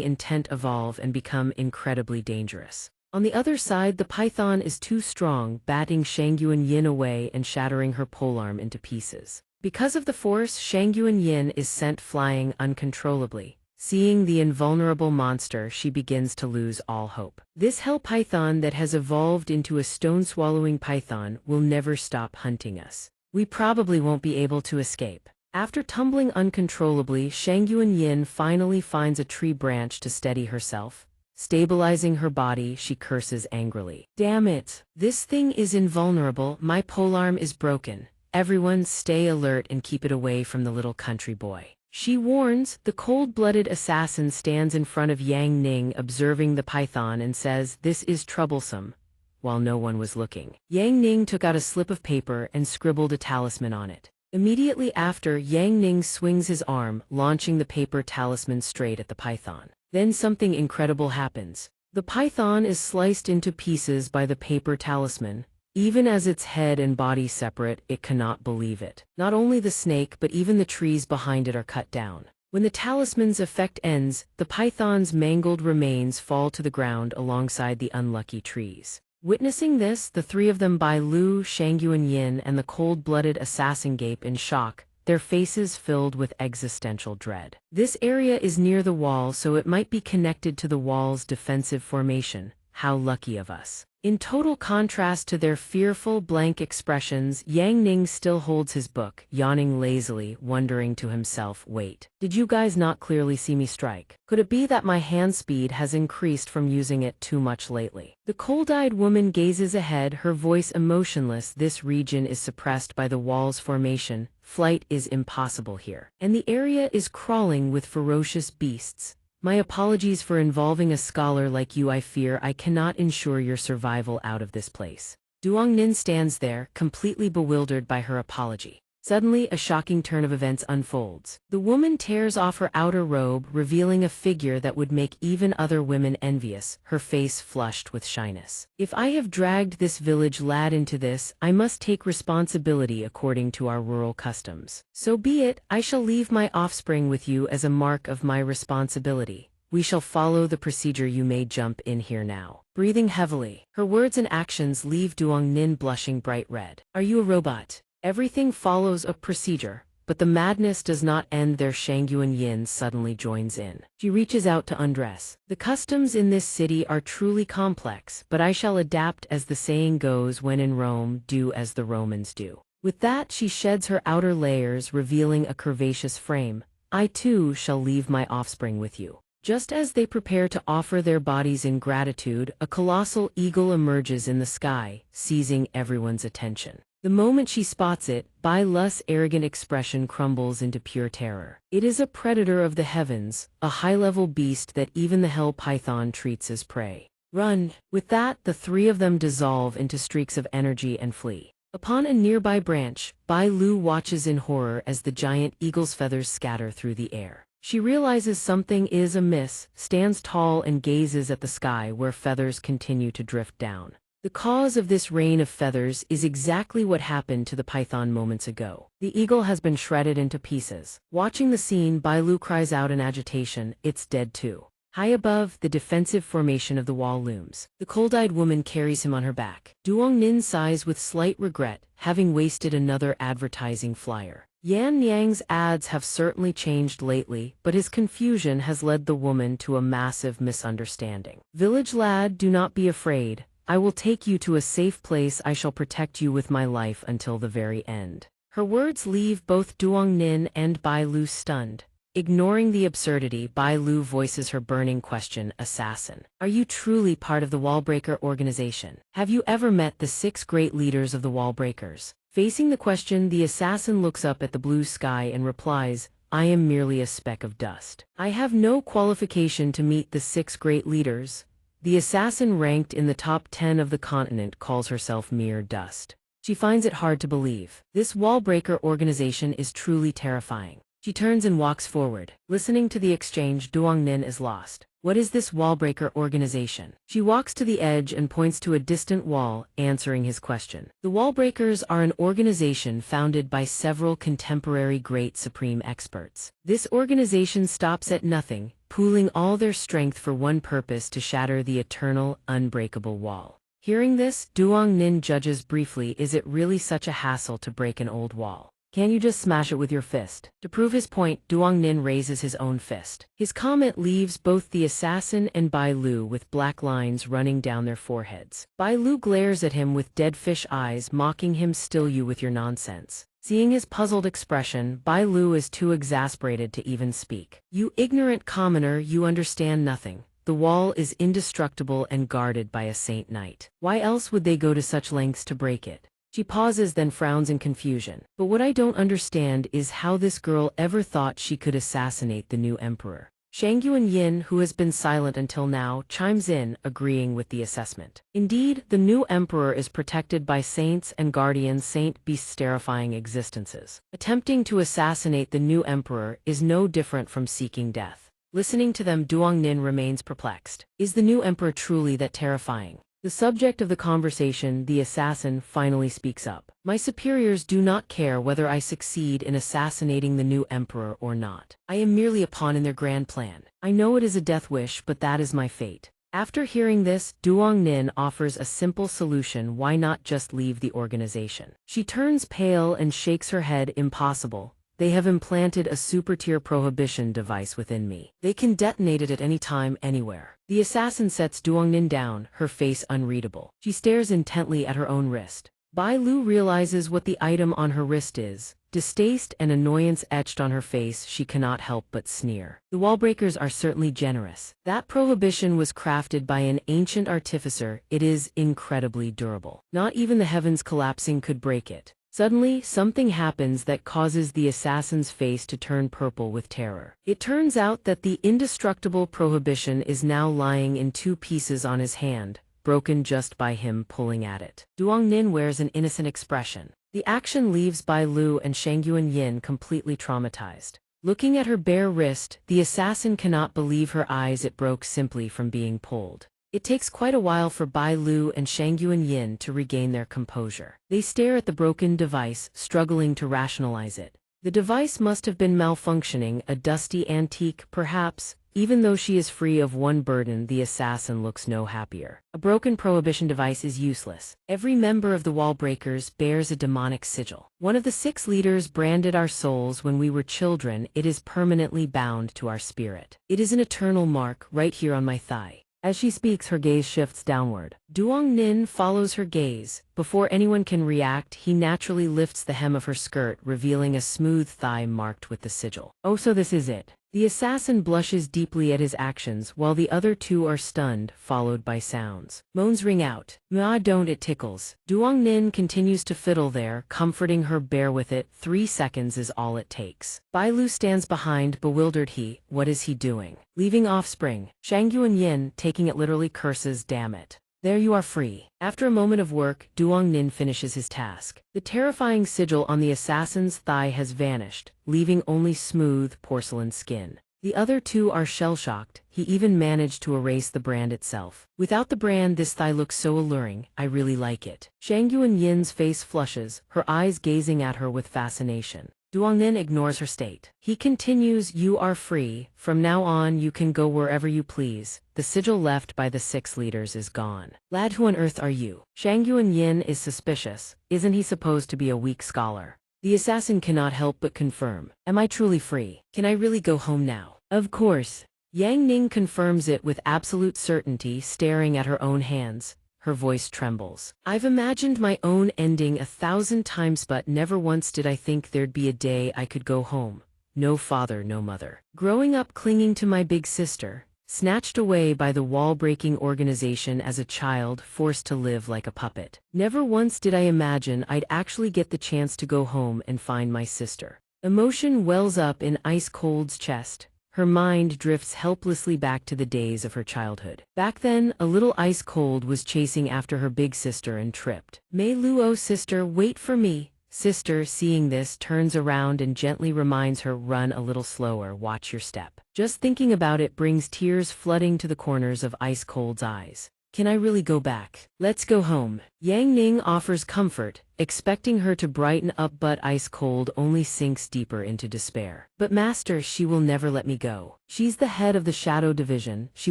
intent evolve and become incredibly dangerous. On the other side, the python is too strong, batting Shangyuan Yin away and shattering her polearm into pieces. Because of the force, Shangyuan Yin is sent flying uncontrollably. Seeing the invulnerable monster, she begins to lose all hope. This hell python that has evolved into a stone-swallowing python will never stop hunting us. We probably won't be able to escape. After tumbling uncontrollably, Shangyuan Yin finally finds a tree branch to steady herself. Stabilizing her body, she curses angrily. "Damn it! This thing is invulnerable. My polearm is broken. Everyone stay alert and keep it away from the little country boy." She warns. The cold-blooded assassin stands in front of Yang Ning, observing the python, and says, "This is troublesome," while no one was looking. Yang Ning took out a slip of paper and scribbled a talisman on it. Immediately after, Yang Ning swings his arm, launching the paper talisman straight at the python. Then something incredible happens. The python is sliced into pieces by the paper talisman. Even as its head and body separate, it cannot believe it. Not only the snake, but even the trees behind it are cut down. When the talisman's effect ends, the python's mangled remains fall to the ground alongside the unlucky trees. Witnessing this, the three of them, Bai Lu, Shangyuan Yin, and the cold-blooded assassin, gape in shock, their faces filled with existential dread. This area is near the wall, so it might be connected to the wall's defensive formation. How lucky of us. In total contrast to their fearful, blank expressions, Yang Ning still holds his book, yawning lazily, wondering to himself, "Wait, did you guys not clearly see me strike? Could it be that my hand speed has increased from using it too much lately?" The cold-eyed woman gazes ahead, her voice emotionless. This region is suppressed by the wall's formation. Flight is impossible here. And the area is crawling with ferocious beasts. My apologies for involving a scholar like you. I fear I cannot ensure your survival out of this place. Duong Nin stands there, completely bewildered by her apology. Suddenly, a shocking turn of events unfolds. The woman tears off her outer robe, revealing a figure that would make even other women envious, her face flushed with shyness. "If I have dragged this village lad into this, I must take responsibility according to our rural customs. So be it. I shall leave my offspring with you as a mark of my responsibility. We shall follow the procedure. You may jump in here now." Breathing heavily, her words and actions leave Duong Nin blushing bright red. "Are you a robot?" Everything follows a procedure, but the madness does not end there. Shangyuan Yin suddenly joins in. She reaches out to undress. "The customs in this city are truly complex, but I shall adapt. As the saying goes, when in Rome, do as the Romans do." With that, she sheds her outer layers, revealing a curvaceous frame. "I too shall leave my offspring with you." Just as they prepare to offer their bodies in gratitude, a colossal eagle emerges in the sky, seizing everyone's attention. The moment she spots it, Bai Lu's arrogant expression crumbles into pure terror. It is a predator of the heavens, a high-level beast that even the hell python treats as prey. "Run!" With that, the three of them dissolve into streaks of energy and flee. Upon a nearby branch, Bai Lu watches in horror as the giant eagle's feathers scatter through the air. She realizes something is amiss, stands tall and gazes at the sky where feathers continue to drift down. The cause of this rain of feathers is exactly what happened to the python moments ago. The eagle has been shredded into pieces. Watching the scene, Bai Lu cries out in agitation, "It's dead too." High above, the defensive formation of the wall looms. The cold-eyed woman carries him on her back. Duong Nin sighs with slight regret, having wasted another advertising flyer. Yan Yang's ads have certainly changed lately, but his confusion has led the woman to a massive misunderstanding. "Village lad, do not be afraid. I will take you to a safe place. I shall protect you with my life until the very end." Her words leave both Duong Nin and Bai Lu stunned. Ignoring the absurdity, Bai Lu voices her burning question, "Assassin, are you truly part of the Wallbreaker organization? Have you ever met the 6 great leaders of the Wallbreakers?" Facing the question, the assassin looks up at the blue sky and replies, "I am merely a speck of dust. I have no qualification to meet the 6 great leaders." The assassin ranked in the top 10 of the continent calls herself mere dust. She finds it hard to believe. This Wallbreaker organization is truly terrifying. She turns and walks forward. Listening to the exchange, Duongnin is lost. What is this wallbreaker organization? She walks to the edge and points to a distant wall, answering his question. The Wallbreakers are an organization founded by several contemporary great supreme experts. This organization stops at nothing, pooling all their strength for one purpose: to shatter the eternal, unbreakable wall. Hearing this, Duongnin judges briefly. Is it really such a hassle to break an old wall? Can you just smash it with your fist? To prove his point, Duongnin raises his own fist. His comment leaves both the assassin and Bai Lu with black lines running down their foreheads. Bai Lu glares at him with dead fish eyes, mocking him. Still you with your nonsense. Seeing his puzzled expression, Bai Lu is too exasperated to even speak. You ignorant commoner, you understand nothing. The wall is indestructible and guarded by a saint knight. Why else would they go to such lengths to break it? She pauses, then frowns in confusion. But what I don't understand is how this girl ever thought she could assassinate the new emperor. Shangyuan Yin, who has been silent until now, chimes in, agreeing with the assessment. Indeed, the new emperor is protected by saints and guardians, saint beasts terrifying existences. Attempting to assassinate the new emperor is no different from seeking death. Listening to them, Duongnin remains perplexed. Is the new emperor truly that terrifying? The subject of the conversation, the assassin, finally speaks up. My superiors do not care whether I succeed in assassinating the new emperor or not. I am merely a pawn in their grand plan. I know it is a death wish, but that is my fate. After hearing this, Duongnin offers a simple solution: why not just leave the organization? She turns pale and shakes her head. Impossible. They have implanted a super-tier prohibition device within me. They can detonate it at any time, anywhere. The assassin sets Duongnin down, her face unreadable. She stares intently at her own wrist. Bai Lu realizes what the item on her wrist is. Distaste and annoyance etched on her face, she cannot help but sneer. The Wallbreakers are certainly generous. That prohibition was crafted by an ancient artificer. It is incredibly durable. Not even the heavens collapsing could break it. Suddenly, something happens that causes the assassin's face to turn purple with terror. It turns out that the indestructible prohibition is now lying in two pieces on his hand, broken just by him pulling at it. Duongnin wears an innocent expression. The action leaves Bai Lu and Shangyuan Yin completely traumatized. Looking at her bare wrist, the assassin cannot believe her eyes. It broke simply from being pulled. It takes quite a while for Bai Lu and Shangyuan Yin to regain their composure. They stare at the broken device, struggling to rationalize it. The device must have been malfunctioning, a dusty antique, perhaps. Even though she is free of one burden, the assassin looks no happier. A broken prohibition device is useless. Every member of the Wallbreakers bears a demonic sigil. One of the 6 leaders branded our souls when we were children. It is permanently bound to our spirit. It is an eternal mark, right here on my thigh. As she speaks, her gaze shifts downward. Duongnin follows her gaze. Before anyone can react, he naturally lifts the hem of her skirt, revealing a smooth thigh marked with the sigil. Oh, so this is it. The assassin blushes deeply at his actions, while the other two are stunned, followed by sounds. Moans ring out. "Ah, don't, it tickles." Duongnin continues to fiddle there, comforting her. Bear with it, 3 seconds is all it takes. Bai Lu stands behind, bewildered. What is he doing? Leaving offspring. Shangyuan Yin, taking it literally, curses, damn it. There, you are free. After a moment of work, Duongnin finishes his task. The terrifying sigil on the assassin's thigh has vanished, leaving only smooth porcelain skin. The other two are shell-shocked. He even managed to erase the brand itself. Without the brand, this thigh looks so alluring. I really like it. Shangyuan Yin's face flushes, her eyes gazing at her with fascination. Duongnin ignores her state. He continues, "You are free. From now on you can go wherever you please." The sigil left by the 6 leaders is gone. "Lad, who on earth are you?" Shangyuan Yin is suspicious. Isn't he supposed to be a weak scholar? The assassin cannot help but confirm. "Am I truly free? Can I really go home now?" "Of course." Yang Ning confirms it with absolute certainty, staring at her own hands. Her voice trembles. "I've imagined my own ending 1,000 times, but never once did I think there'd be a day I could go home. No father, no mother. Growing up clinging to my big sister, snatched away by the wall-breaking organization as a child, forced to live like a puppet. Never once did I imagine I'd actually get the chance to go home and find my sister." Emotion wells up in Ice Cold's chest. Her mind drifts helplessly back to the days of her childhood. Back then, a little Ice Cold was chasing after her big sister and tripped. "Mei Luo, sister, wait for me." Sister, seeing this, turns around and gently reminds her, run a little slower, watch your step. Just thinking about it brings tears flooding to the corners of Ice Cold's eyes. Can I really go back? Let's go home. Yang Ning offers comfort, expecting her to brighten up, but Ice Cold only sinks deeper into despair. But master, she will never let me go. She's the head of the Shadow Division, she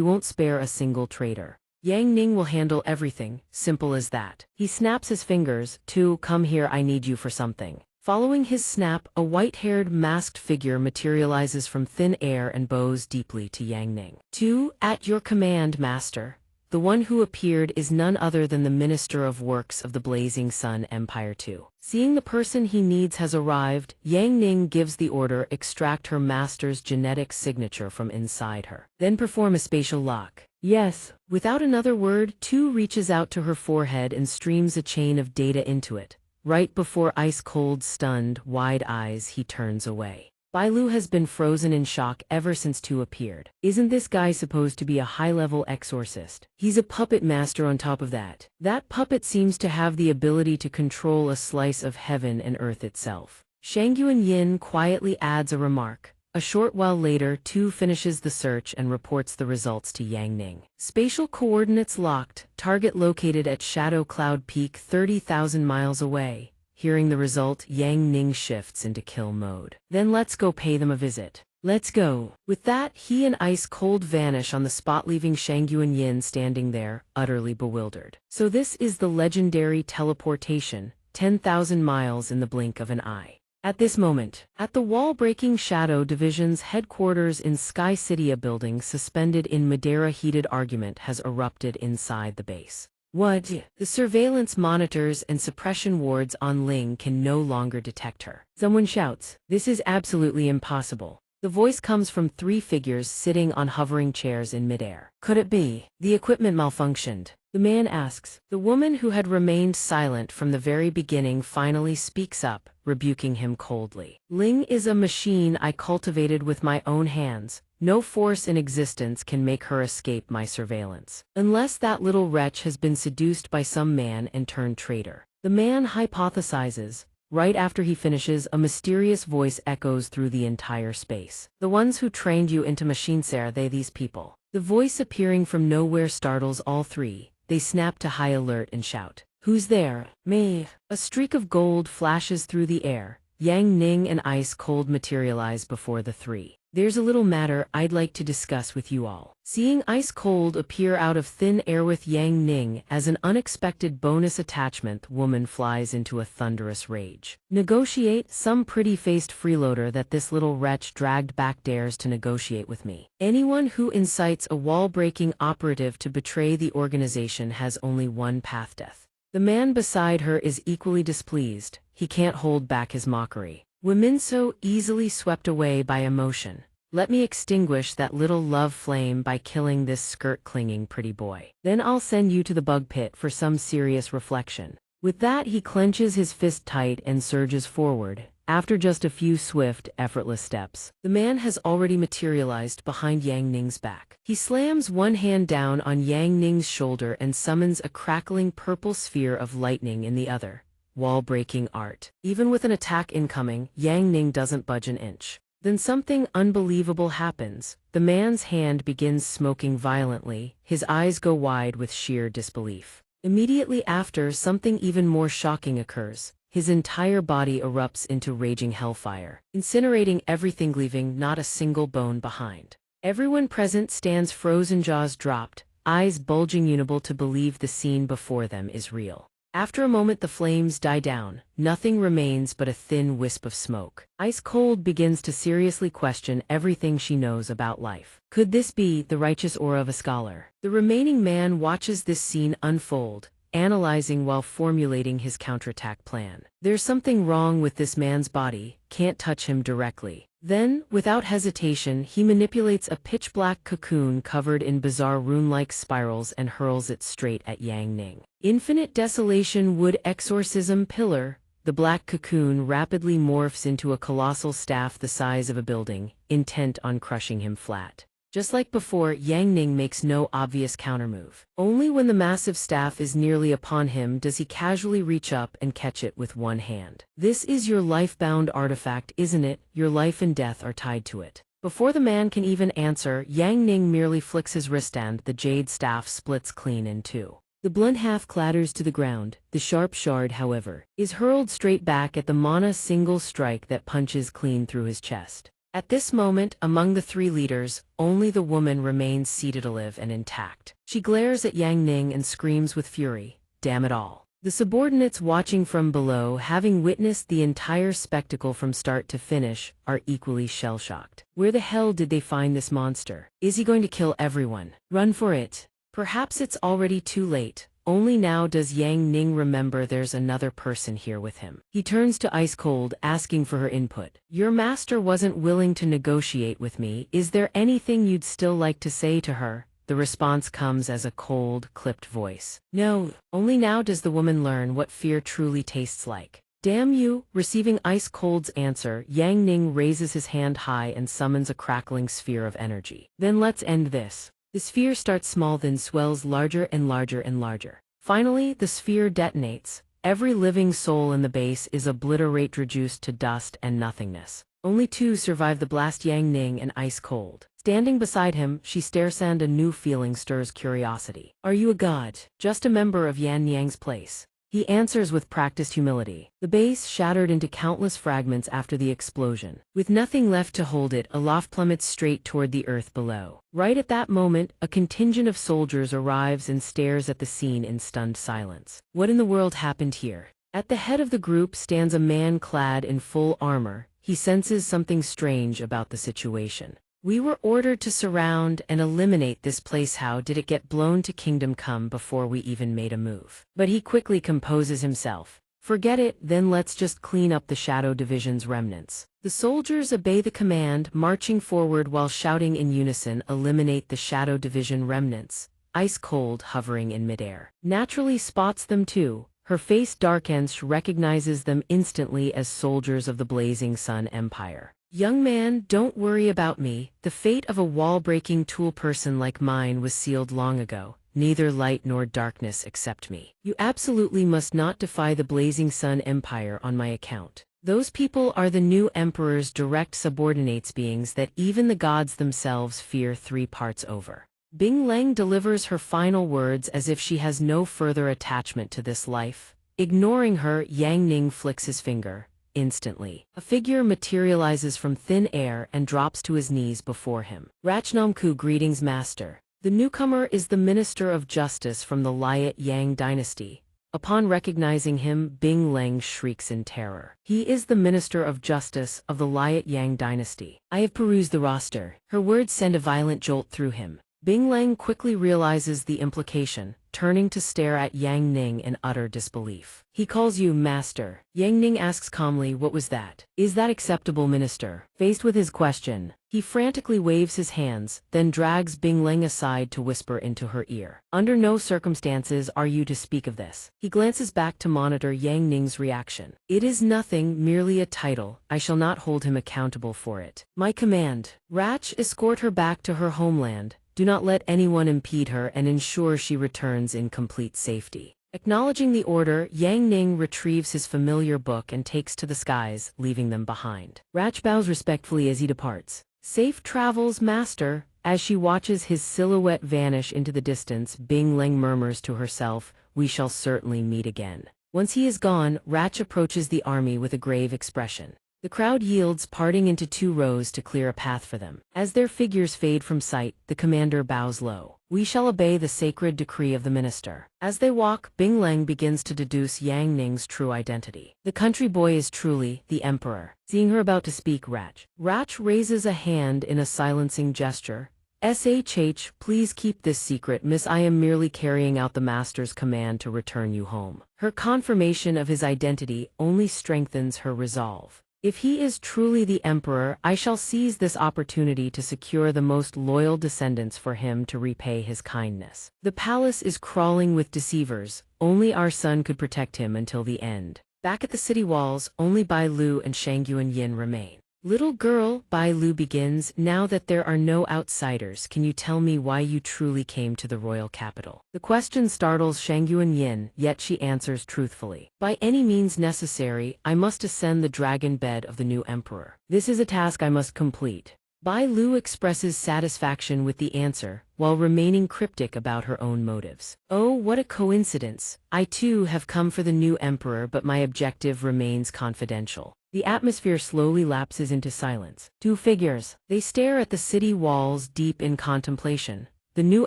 won't spare a single traitor. Yang Ning will handle everything, simple as that. He snaps his fingers. Tu, come here, I need you for something. Following his snap, a white-haired masked figure materializes from thin air and bows deeply to Yang Ning. Tu, at your command, master. The one who appeared is none other than the Minister of Works of the Blazing Sun Empire II. Seeing the person he needs has arrived, Yang Ning gives the order, extract her master's genetic signature from inside her. Then perform a spatial lock. Yes. Without another word, Tu reaches out to her forehead and streams a chain of data into it. Right before Ice Cold's stunned, wide eyes, he turns away. Bailu has been frozen in shock ever since Tu appeared. Isn't this guy supposed to be a high-level exorcist? He's a puppet master on top of that. That puppet seems to have the ability to control a slice of heaven and earth itself. Shangyuan Yin quietly adds a remark. A short while later, Tu finishes the search and reports the results to Yang Ning. Spatial coordinates locked, target located at Shadow Cloud Peak 30,000 miles away. Hearing the result, Yang Ning shifts into kill mode. Then let's go pay them a visit. Let's go. With that, he and Ice Cold vanish on the spot, leaving Shangyuan Yin standing there, utterly bewildered. So this is the legendary teleportation, 10,000 miles in the blink of an eye. At this moment, at the wall-breaking Shadow Division's headquarters in Sky City, a building suspended in Madeira, heated argument has erupted inside the base. What? The surveillance monitors and suppression wards on Ling can no longer detect her. Someone shouts, "This is absolutely impossible." The voice comes from three figures sitting on hovering chairs in midair. Could it be the equipment malfunctioned? The man asks. The woman, who had remained silent from the very beginning, finally speaks up, rebuking him coldly. Ling is a machine I cultivated with my own hands. No force in existence can make her escape my surveillance. Unless that little wretch has been seduced by some man and turned traitor. The man hypothesizes. Right after he finishes, a mysterious voice echoes through the entire space. The ones who trained you into machines, are they these people? The voice appearing from nowhere startles all three. They snap to high alert and shout, "Who's there?" "Me." A streak of gold flashes through the air. Yang Ning and Ice Cold materialize before the three. "There's a little matter I'd like to discuss with you all." Seeing Ice Cold appear out of thin air with Yang Ning as an unexpected bonus attachment, woman flies into a thunderous rage. "Negotiate? Some pretty-faced freeloader that this little wretch dragged back dares to negotiate with me. Anyone who incites a wall-breaking operative to betray the organization has only one path: death." The man beside her is equally displeased. He can't hold back his mockery. "Women so easily swept away by emotion. Let me extinguish that little love flame by killing this skirt-clinging pretty boy. Then I'll send you to the bug pit for some serious reflection." With that, he clenches his fist tight and surges forward. After just a few swift, effortless steps, the man has already materialized behind Yang Ning's back. He slams one hand down on Yang Ning's shoulder and summons a crackling purple sphere of lightning in the other. Wall-breaking art. Even with an attack incoming, Yang Ning doesn't budge an inch. Then something unbelievable happens. The man's hand begins smoking violently. His eyes go wide with sheer disbelief. Immediately after, something even more shocking occurs. His entire body erupts into raging hellfire, incinerating everything, leaving not a single bone behind. Everyone present stands frozen, jaws dropped, eyes bulging, unable to believe the scene before them is real. After a moment, the flames die down. Nothing remains but a thin wisp of smoke. Ice Cold begins to seriously question everything she knows about life. Could this be the righteous aura of a scholar? The remaining man watches this scene unfold, analyzing while formulating his counterattack plan. There's something wrong with this man's body, can't touch him directly. Then, without hesitation, he manipulates a pitch-black cocoon covered in bizarre rune-like spirals and hurls it straight at Yang Ning. Infinite Desolation Wood Exorcism Pillar. The black cocoon rapidly morphs into a colossal staff the size of a building, intent on crushing him flat. Just like before, Yang Ning makes no obvious countermove. Only when the massive staff is nearly upon him does he casually reach up and catch it with one hand. This is your life-bound artifact, isn't it? Your life and death are tied to it. Before the man can even answer, Yang Ning merely flicks his wristband. The jade staff splits clean in two. The blunt half clatters to the ground. The sharp shard, however, is hurled straight back at the mana single strike that punches clean through his chest. At this moment, among the three leaders, only the woman remains seated alive and intact. She glares at Yang Ning and screams with fury, "Damn it all." The subordinates watching from below, having witnessed the entire spectacle from start to finish, are equally shell-shocked. Where the hell did they find this monster? Is he going to kill everyone? Run for it. Perhaps it's already too late. Only now does Yang Ning remember there's another person here with him. He turns to Ice Cold, asking for her input. "Your master wasn't willing to negotiate with me. Is there anything you'd still like to say to her?" The response comes as a cold, clipped voice. "No." Only now does the woman learn what fear truly tastes like. "Damn you!" Receiving Ice Cold's answer, Yang Ning raises his hand high and summons a crackling sphere of energy. "Then let's end this." The sphere starts small, then swells larger and larger and larger. Finally, the sphere detonates. Every living soul in the base is obliterated, reduced to dust and nothingness. Only two survive the blast: Yang Ning and Ice Cold. Standing beside him, she stares, and a new feeling stirs curiosity. "Are you a god? Just a member of Yan Yang's place?" He answers with practiced humility. The base shattered into countless fragments after the explosion. With nothing left to hold it, aloft plummets straight toward the earth below. Right at that moment, a contingent of soldiers arrives and stares at the scene in stunned silence. What in the world happened here? At the head of the group stands a man clad in full armor. He senses something strange about the situation. "We were ordered to surround and eliminate this place. How did it get blown to Kingdom Come before we even made a move?" But he quickly composes himself. "Forget it, then let's just clean up the Shadow Division's remnants." The soldiers obey the command, marching forward while shouting in unison, "Eliminate the Shadow Division remnants." Ice Cold, hovering in midair, naturally spots them too. Her face darkens, recognizes them instantly as soldiers of the Blazing Sun Empire. "Young man, don't worry about me. The fate of a wall-breaking tool person like mine was sealed long ago. Neither light nor darkness accept me. You absolutely must not defy the Blazing Sun Empire on my account. Those people are the new emperor's direct subordinates, beings that even the gods themselves fear 3 parts over." Bing Leng delivers her final words as if she has no further attachment to this life. Ignoring her, Yang Ning flicks his finger. Instantly, a figure materializes from thin air and drops to his knees before him. "Rachnamku, greetings, master." The newcomer is the Minister of Justice from the Liat Yang dynasty. Upon recognizing him, Bing Leng shrieks in terror. He is the Minister of Justice of the Liat Yang dynasty. "I have perused the roster." Her words send a violent jolt through him. Bing Leng quickly realizes the implication, turning to stare at Yang Ning in utter disbelief. "He calls you master." Yang Ning asks calmly, "What was that? Is that acceptable, minister?" Faced with his question, he frantically waves his hands, then drags Bing Leng aside to whisper into her ear. "Under no circumstances are you to speak of this." He glances back to monitor Yang Ning's reaction. "It is nothing, merely a title. I shall not hold him accountable for it." "My command." "Rach, escort her back to her homeland. Do not let anyone impede her and ensure she returns in complete safety." Acknowledging the order, Yang Ning retrieves his familiar book and takes to the skies, leaving them behind. Rach bows respectfully as he departs. "Safe travels, master." As she watches his silhouette vanish into the distance, Bing Leng murmurs to herself, "We shall certainly meet again." Once he is gone, Rach approaches the army with a grave expression. The crowd yields, parting into 2 rows to clear a path for them. As their figures fade from sight, the commander bows low. "We shall obey the sacred decree of the minister." As they walk, Bing Leng begins to deduce Yang Ning's true identity. The country boy is truly the emperor. Seeing her about to speak, Rach raises a hand in a silencing gesture. "SHH, please keep this secret, miss. I am merely carrying out the master's command to return you home." Her confirmation of his identity only strengthens her resolve. "If he is truly the emperor, I shall seize this opportunity to secure the most loyal descendants for him to repay his kindness. The palace is crawling with deceivers. Only our son could protect him until the end." Back at the city walls, only Bai Lu and Shangyuan Yin remain. Little girl, Bai Lu begins, now that there are no outsiders, can you tell me why you truly came to the royal capital? The question startles Shangyuan Yin, yet she answers truthfully. By any means necessary, I must ascend the dragon bed of the new emperor. This is a task I must complete. Bai Lu expresses satisfaction with the answer, while remaining cryptic about her own motives. Oh, what a coincidence. I too have come for the new emperor, but my objective remains confidential. The atmosphere slowly lapses into silence. Two figures. They stare at the city walls deep in contemplation. The new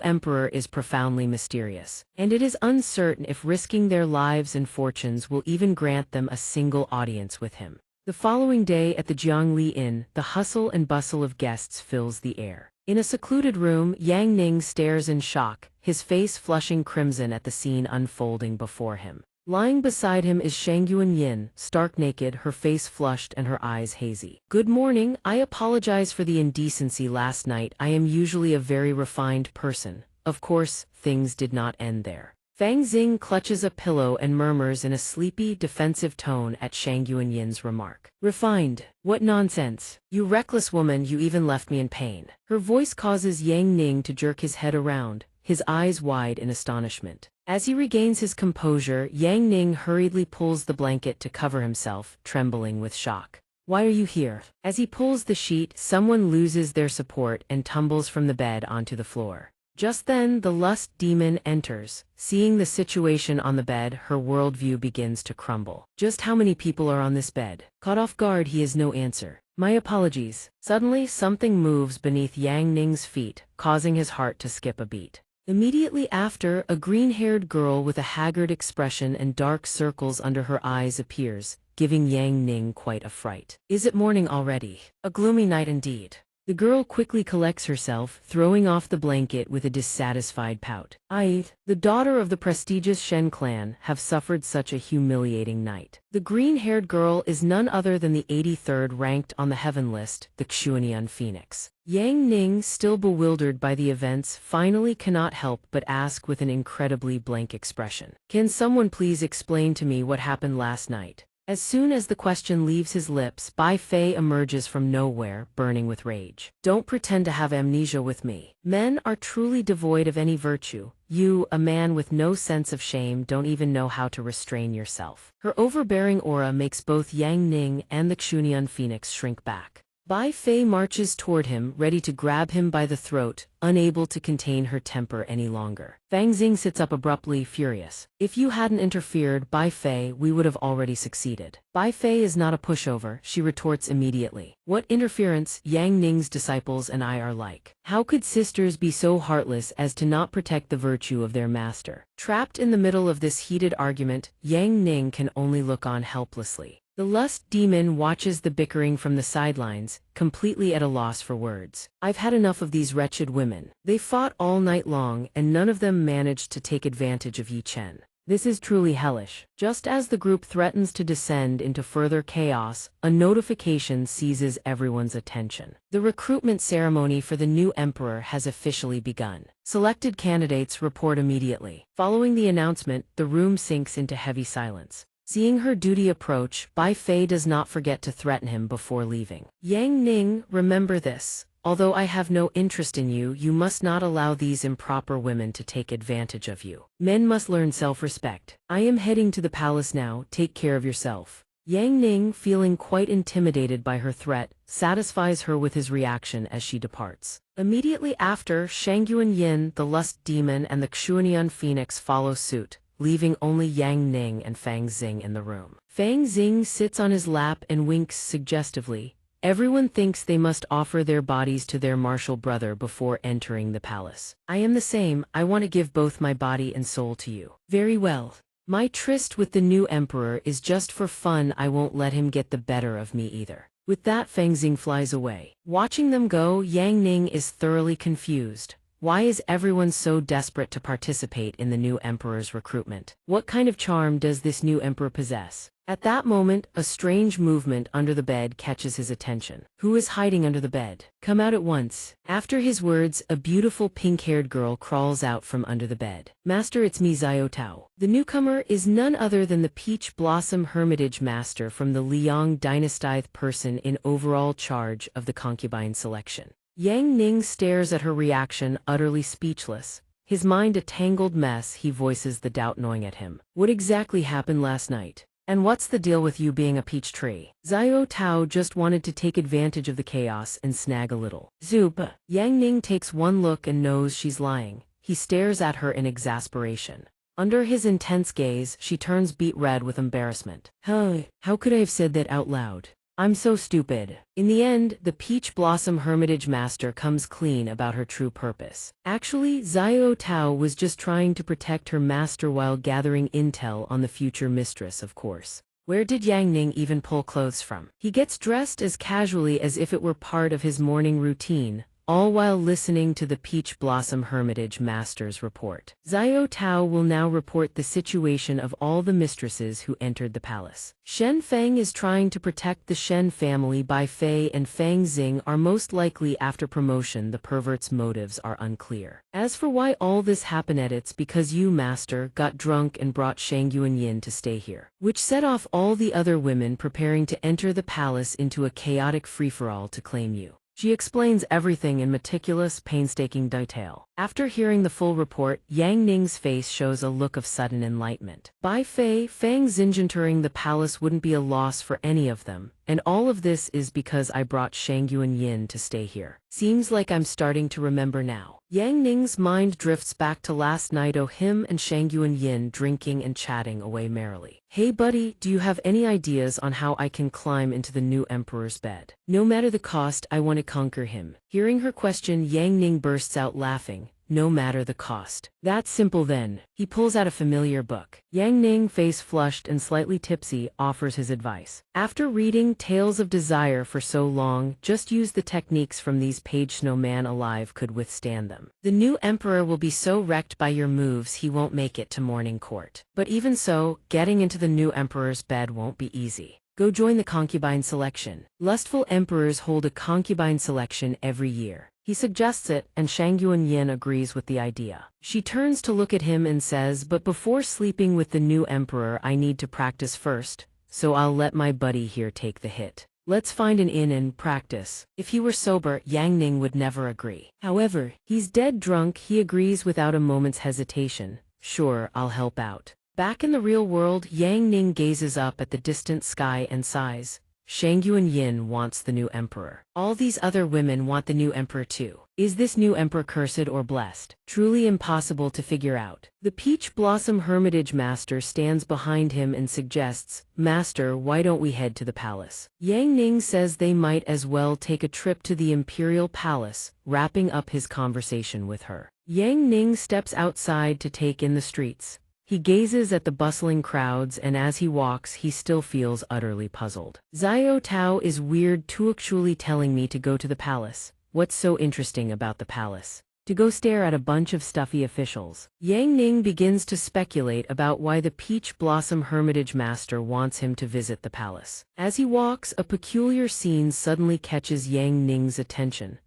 emperor is profoundly mysterious, and it is uncertain if risking their lives and fortunes will even grant them a single audience with him. The following day at the Jiangli Inn, the hustle and bustle of guests fills the air. In a secluded room, Yang Ning stares in shock, his face flushing crimson at the scene unfolding before him. Lying beside him is Shangyuan Yin, stark naked, her face flushed and her eyes hazy. Good morning, I apologize for the indecency last night. I am usually a very refined person. Of course, things did not end there. Fang Xing clutches a pillow and murmurs in a sleepy, defensive tone at Shangyuan Yin's remark. Refined? What nonsense. You reckless woman, you even left me in pain. Her voice causes Yang Ning to jerk his head around, his eyes wide in astonishment. As he regains his composure, Yang Ning hurriedly pulls the blanket to cover himself, trembling with shock. Why are you here? As he pulls the sheet, someone loses their support and tumbles from the bed onto the floor. Just then, the lust demon enters. Seeing the situation on the bed, her worldview begins to crumble. Just how many people are on this bed? Caught off guard, he has no answer. My apologies. Suddenly, something moves beneath Yang Ning's feet, causing his heart to skip a beat. Immediately after, a green-haired girl with a haggard expression and dark circles under her eyes appears, giving Yang Ning quite a fright. Is it morning already? A gloomy night indeed. The girl quickly collects herself, throwing off the blanket with a dissatisfied pout. The daughter of the prestigious Shen clan, have suffered such a humiliating night. The green-haired girl is none other than the 83rd ranked on the heaven list, the Xianxia Phoenix. Yang Ning, still bewildered by the events, finally cannot help but ask with an incredibly blank expression. Can someone please explain to me what happened last night? As soon as the question leaves his lips, Bai Fei emerges from nowhere, burning with rage. Don't pretend to have amnesia with me. Men are truly devoid of any virtue. You, a man with no sense of shame, don't even know how to restrain yourself. Her overbearing aura makes both Yang Ning and the Xianxia Phoenix shrink back. Bai Fei marches toward him, ready to grab him by the throat, unable to contain her temper any longer. Fang Xing sits up abruptly, furious. If you hadn't interfered, Bai Fei, we would have already succeeded. Bai Fei is not a pushover, she retorts immediately. What interference? Yang Ning's disciples and I are like. How could sisters be so heartless as to not protect the virtue of their master? Trapped in the middle of this heated argument, Yang Ning can only look on helplessly. The lust demon watches the bickering from the sidelines, completely at a loss for words. I've had enough of these wretched women. They fought all night long, and none of them managed to take advantage of Yi Chen. This is truly hellish. Just as the group threatens to descend into further chaos, a notification seizes everyone's attention. The recruitment ceremony for the new emperor has officially begun. Selected candidates report immediately. Following the announcement, the room sinks into heavy silence. Seeing her duty approach, Bai Fei does not forget to threaten him before leaving. Yang Ning, remember this. Although I have no interest in you, you must not allow these improper women to take advantage of you. Men must learn self-respect. I am heading to the palace now, take care of yourself. Yang Ning, feeling quite intimidated by her threat, satisfies her with his reaction as she departs. Immediately after, Shangyuan Yin, the lust demon, and the Xianxia Phoenix follow suit, leaving only Yang Ning and Fang Xing in the room. Fang Xing sits on his lap and winks suggestively. Everyone thinks they must offer their bodies to their martial brother before entering the palace. I am the same, I want to give both my body and soul to you. Very well. My tryst with the new emperor is just for fun, I won't let him get the better of me either. With that, Fang Xing flies away. Watching them go, Yang Ning is thoroughly confused. Why is everyone so desperate to participate in the new emperor's recruitment? What kind of charm does this new emperor possess? At that moment, a strange movement under the bed catches his attention. Who is hiding under the bed? Come out at once. After his words, a beautiful pink-haired girl crawls out from under the bed. Master, it's me, Xiao Tao. The newcomer is none other than the Peach Blossom Hermitage Master from the Liang dynasty, person in overall charge of the concubine selection. Yang Ning stares at her reaction, utterly speechless. His mind a tangled mess, he voices the doubt gnawing at him. What exactly happened last night? And what's the deal with you being a peach tree? Xiao Tao just wanted to take advantage of the chaos and snag a little. Zoop! Yang Ning takes one look and knows she's lying. He stares at her in exasperation. Under his intense gaze, she turns beet red with embarrassment. How could I have said that out loud? I'm so stupid. In the end, the Peach Blossom Hermitage Master comes clean about her true purpose. Actually, Xiao Tao was just trying to protect her master while gathering intel on the future mistress, of course. Where did Yang Ning even pull clothes from? He gets dressed as casually as if it were part of his morning routine, all while listening to the Peach Blossom Hermitage Master's report. Xiao Tao will now report the situation of all the mistresses who entered the palace. Shen Feng is trying to protect the Shen family. Bai Fei and Fang Xing are most likely after promotion. The pervert's motives are unclear. As for why all this happened, it's because you, master, got drunk and brought Shang Yuanyin to stay here, which set off all the other women preparing to enter the palace into a chaotic free-for-all to claim you. She explains everything in meticulous, painstaking detail. After hearing the full report, Yang Ning's face shows a look of sudden enlightenment. Bai Fei, Fang Xing entering the palace wouldn't be a loss for any of them, and all of this is because I brought Shang Yuanyin to stay here. Seems like I'm starting to remember now. Yang Ning's mind drifts back to last night. Him and Shang Yuanyin drinking and chatting away merrily. Hey buddy, do you have any ideas on how I can climb into the new emperor's bed? No matter the cost, I want to conquer him. Hearing her question, Yang Ning bursts out laughing. No matter the cost. That's simple then. He pulls out a familiar book. Yang Ning, face flushed and slightly tipsy, offers his advice. After reading Tales of Desire for so long, just use the techniques from these pages. No man alive could withstand them. The new emperor will be so wrecked by your moves he won't make it to morning court. But even so, getting into the new emperor's bed won't be easy. Go join the concubine selection. Lustful emperors hold a concubine selection every year. He suggests it, and Shang Yuanyin agrees with the idea. She turns to look at him and says, but before sleeping with the new emperor I need to practice first, so I'll let my buddy here take the hit. Let's find an inn and practice. If he were sober, Yang Ning would never agree. However, he's dead drunk. He agrees without a moment's hesitation. Sure, I'll help out. Back in the real world, Yang Ning gazes up at the distant sky and sighs. Shang Yuanyin wants the new emperor. All these other women want the new emperor too. Is this new emperor cursed or blessed? Truly impossible to figure out. The Peach Blossom Hermitage Master stands behind him and suggests, Master, why don't we head to the palace? Yang Ning says they might as well take a trip to the Imperial Palace, wrapping up his conversation with her. Yang Ning steps outside to take in the streets. He gazes at the bustling crowds, and as he walks he still feels utterly puzzled. Xiao Tao is weird to actually telling me to go to the palace. What's so interesting about the palace? To go stare at a bunch of stuffy officials. Yang Ning begins to speculate about why the Peach Blossom Hermitage Master wants him to visit the palace. As he walks, a peculiar scene suddenly catches Yang Ning's attention.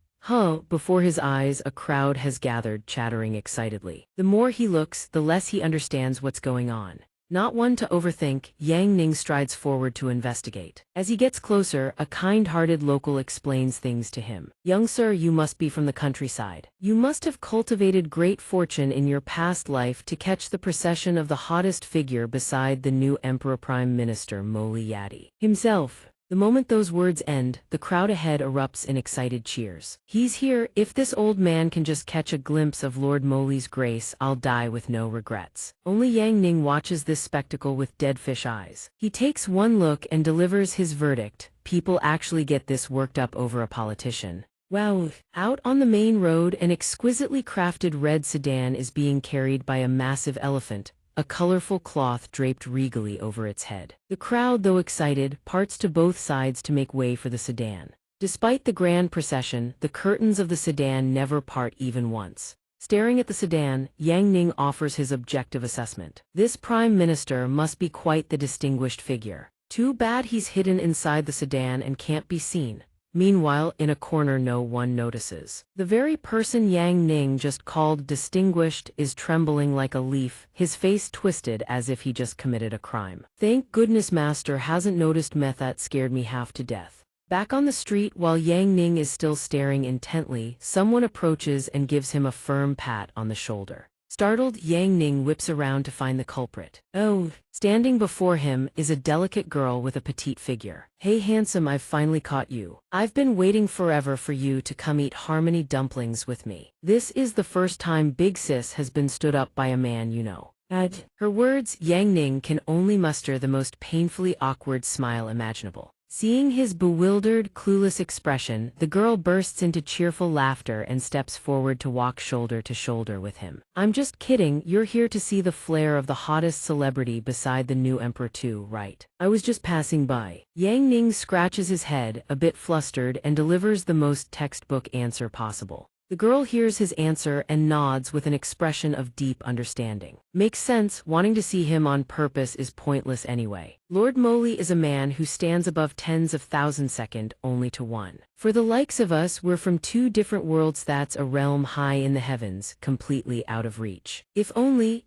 Before his eyes a crowd has gathered, chattering excitedly. The more he looks, the less he understands what's going on. Not one to overthink, Yang Ning strides forward to investigate. As he gets closer, a kind-hearted local explains things to him. Young sir, you must be from the countryside. You must have cultivated great fortune in your past life to catch the procession of the hottest figure beside the new Emperor Prime Minister Moli Yadi himself. The moment those words end, the crowd ahead erupts in excited cheers. He's here. If this old man can just catch a glimpse of Lord Moli's grace, I'll die with no regrets. Only Yang Ning watches this spectacle with dead fish eyes. He takes one look and delivers his verdict. People actually get this worked up over a politician. Wow. Out on the main road, an exquisitely crafted red sedan is being carried by a massive elephant, a colorful cloth draped regally over its head. The crowd, though excited, parts to both sides to make way for the sedan. Despite the grand procession, the curtains of the sedan never part even once. Staring at the sedan, Yang Ning offers his objective assessment. This prime minister must be quite the distinguished figure. Too bad he's hidden inside the sedan and can't be seen. Meanwhile, in a corner no one notices. The very person Yang Ning just called distinguished is trembling like a leaf, his face twisted as if he just committed a crime. Thank goodness Master hasn't noticed me, that scared me half to death. Back on the street, while Yang Ning is still staring intently, someone approaches and gives him a firm pat on the shoulder. Startled, Yang Ning whips around to find the culprit. Oh, standing before him is a delicate girl with a petite figure. Hey handsome, I've finally caught you. I've been waiting forever for you to come eat harmony dumplings with me. This is the first time Big Sis has been stood up by a man you know. At her words, Yang Ning can only muster the most painfully awkward smile imaginable. Seeing his bewildered, clueless expression, the girl bursts into cheerful laughter and steps forward to walk shoulder to shoulder with him. I'm just kidding, you're here to see the flair of the hottest celebrity beside the new emperor too, right? I was just passing by. Yang Ning scratches his head, a bit flustered, and delivers the most textbook answer possible. The girl hears his answer and nods with an expression of deep understanding. Makes sense, wanting to see him on purpose is pointless anyway. Lord Moly is a man who stands above tens of thousands second only to one. For the likes of us, we're from two different worlds, that's a realm high in the heavens, completely out of reach. If only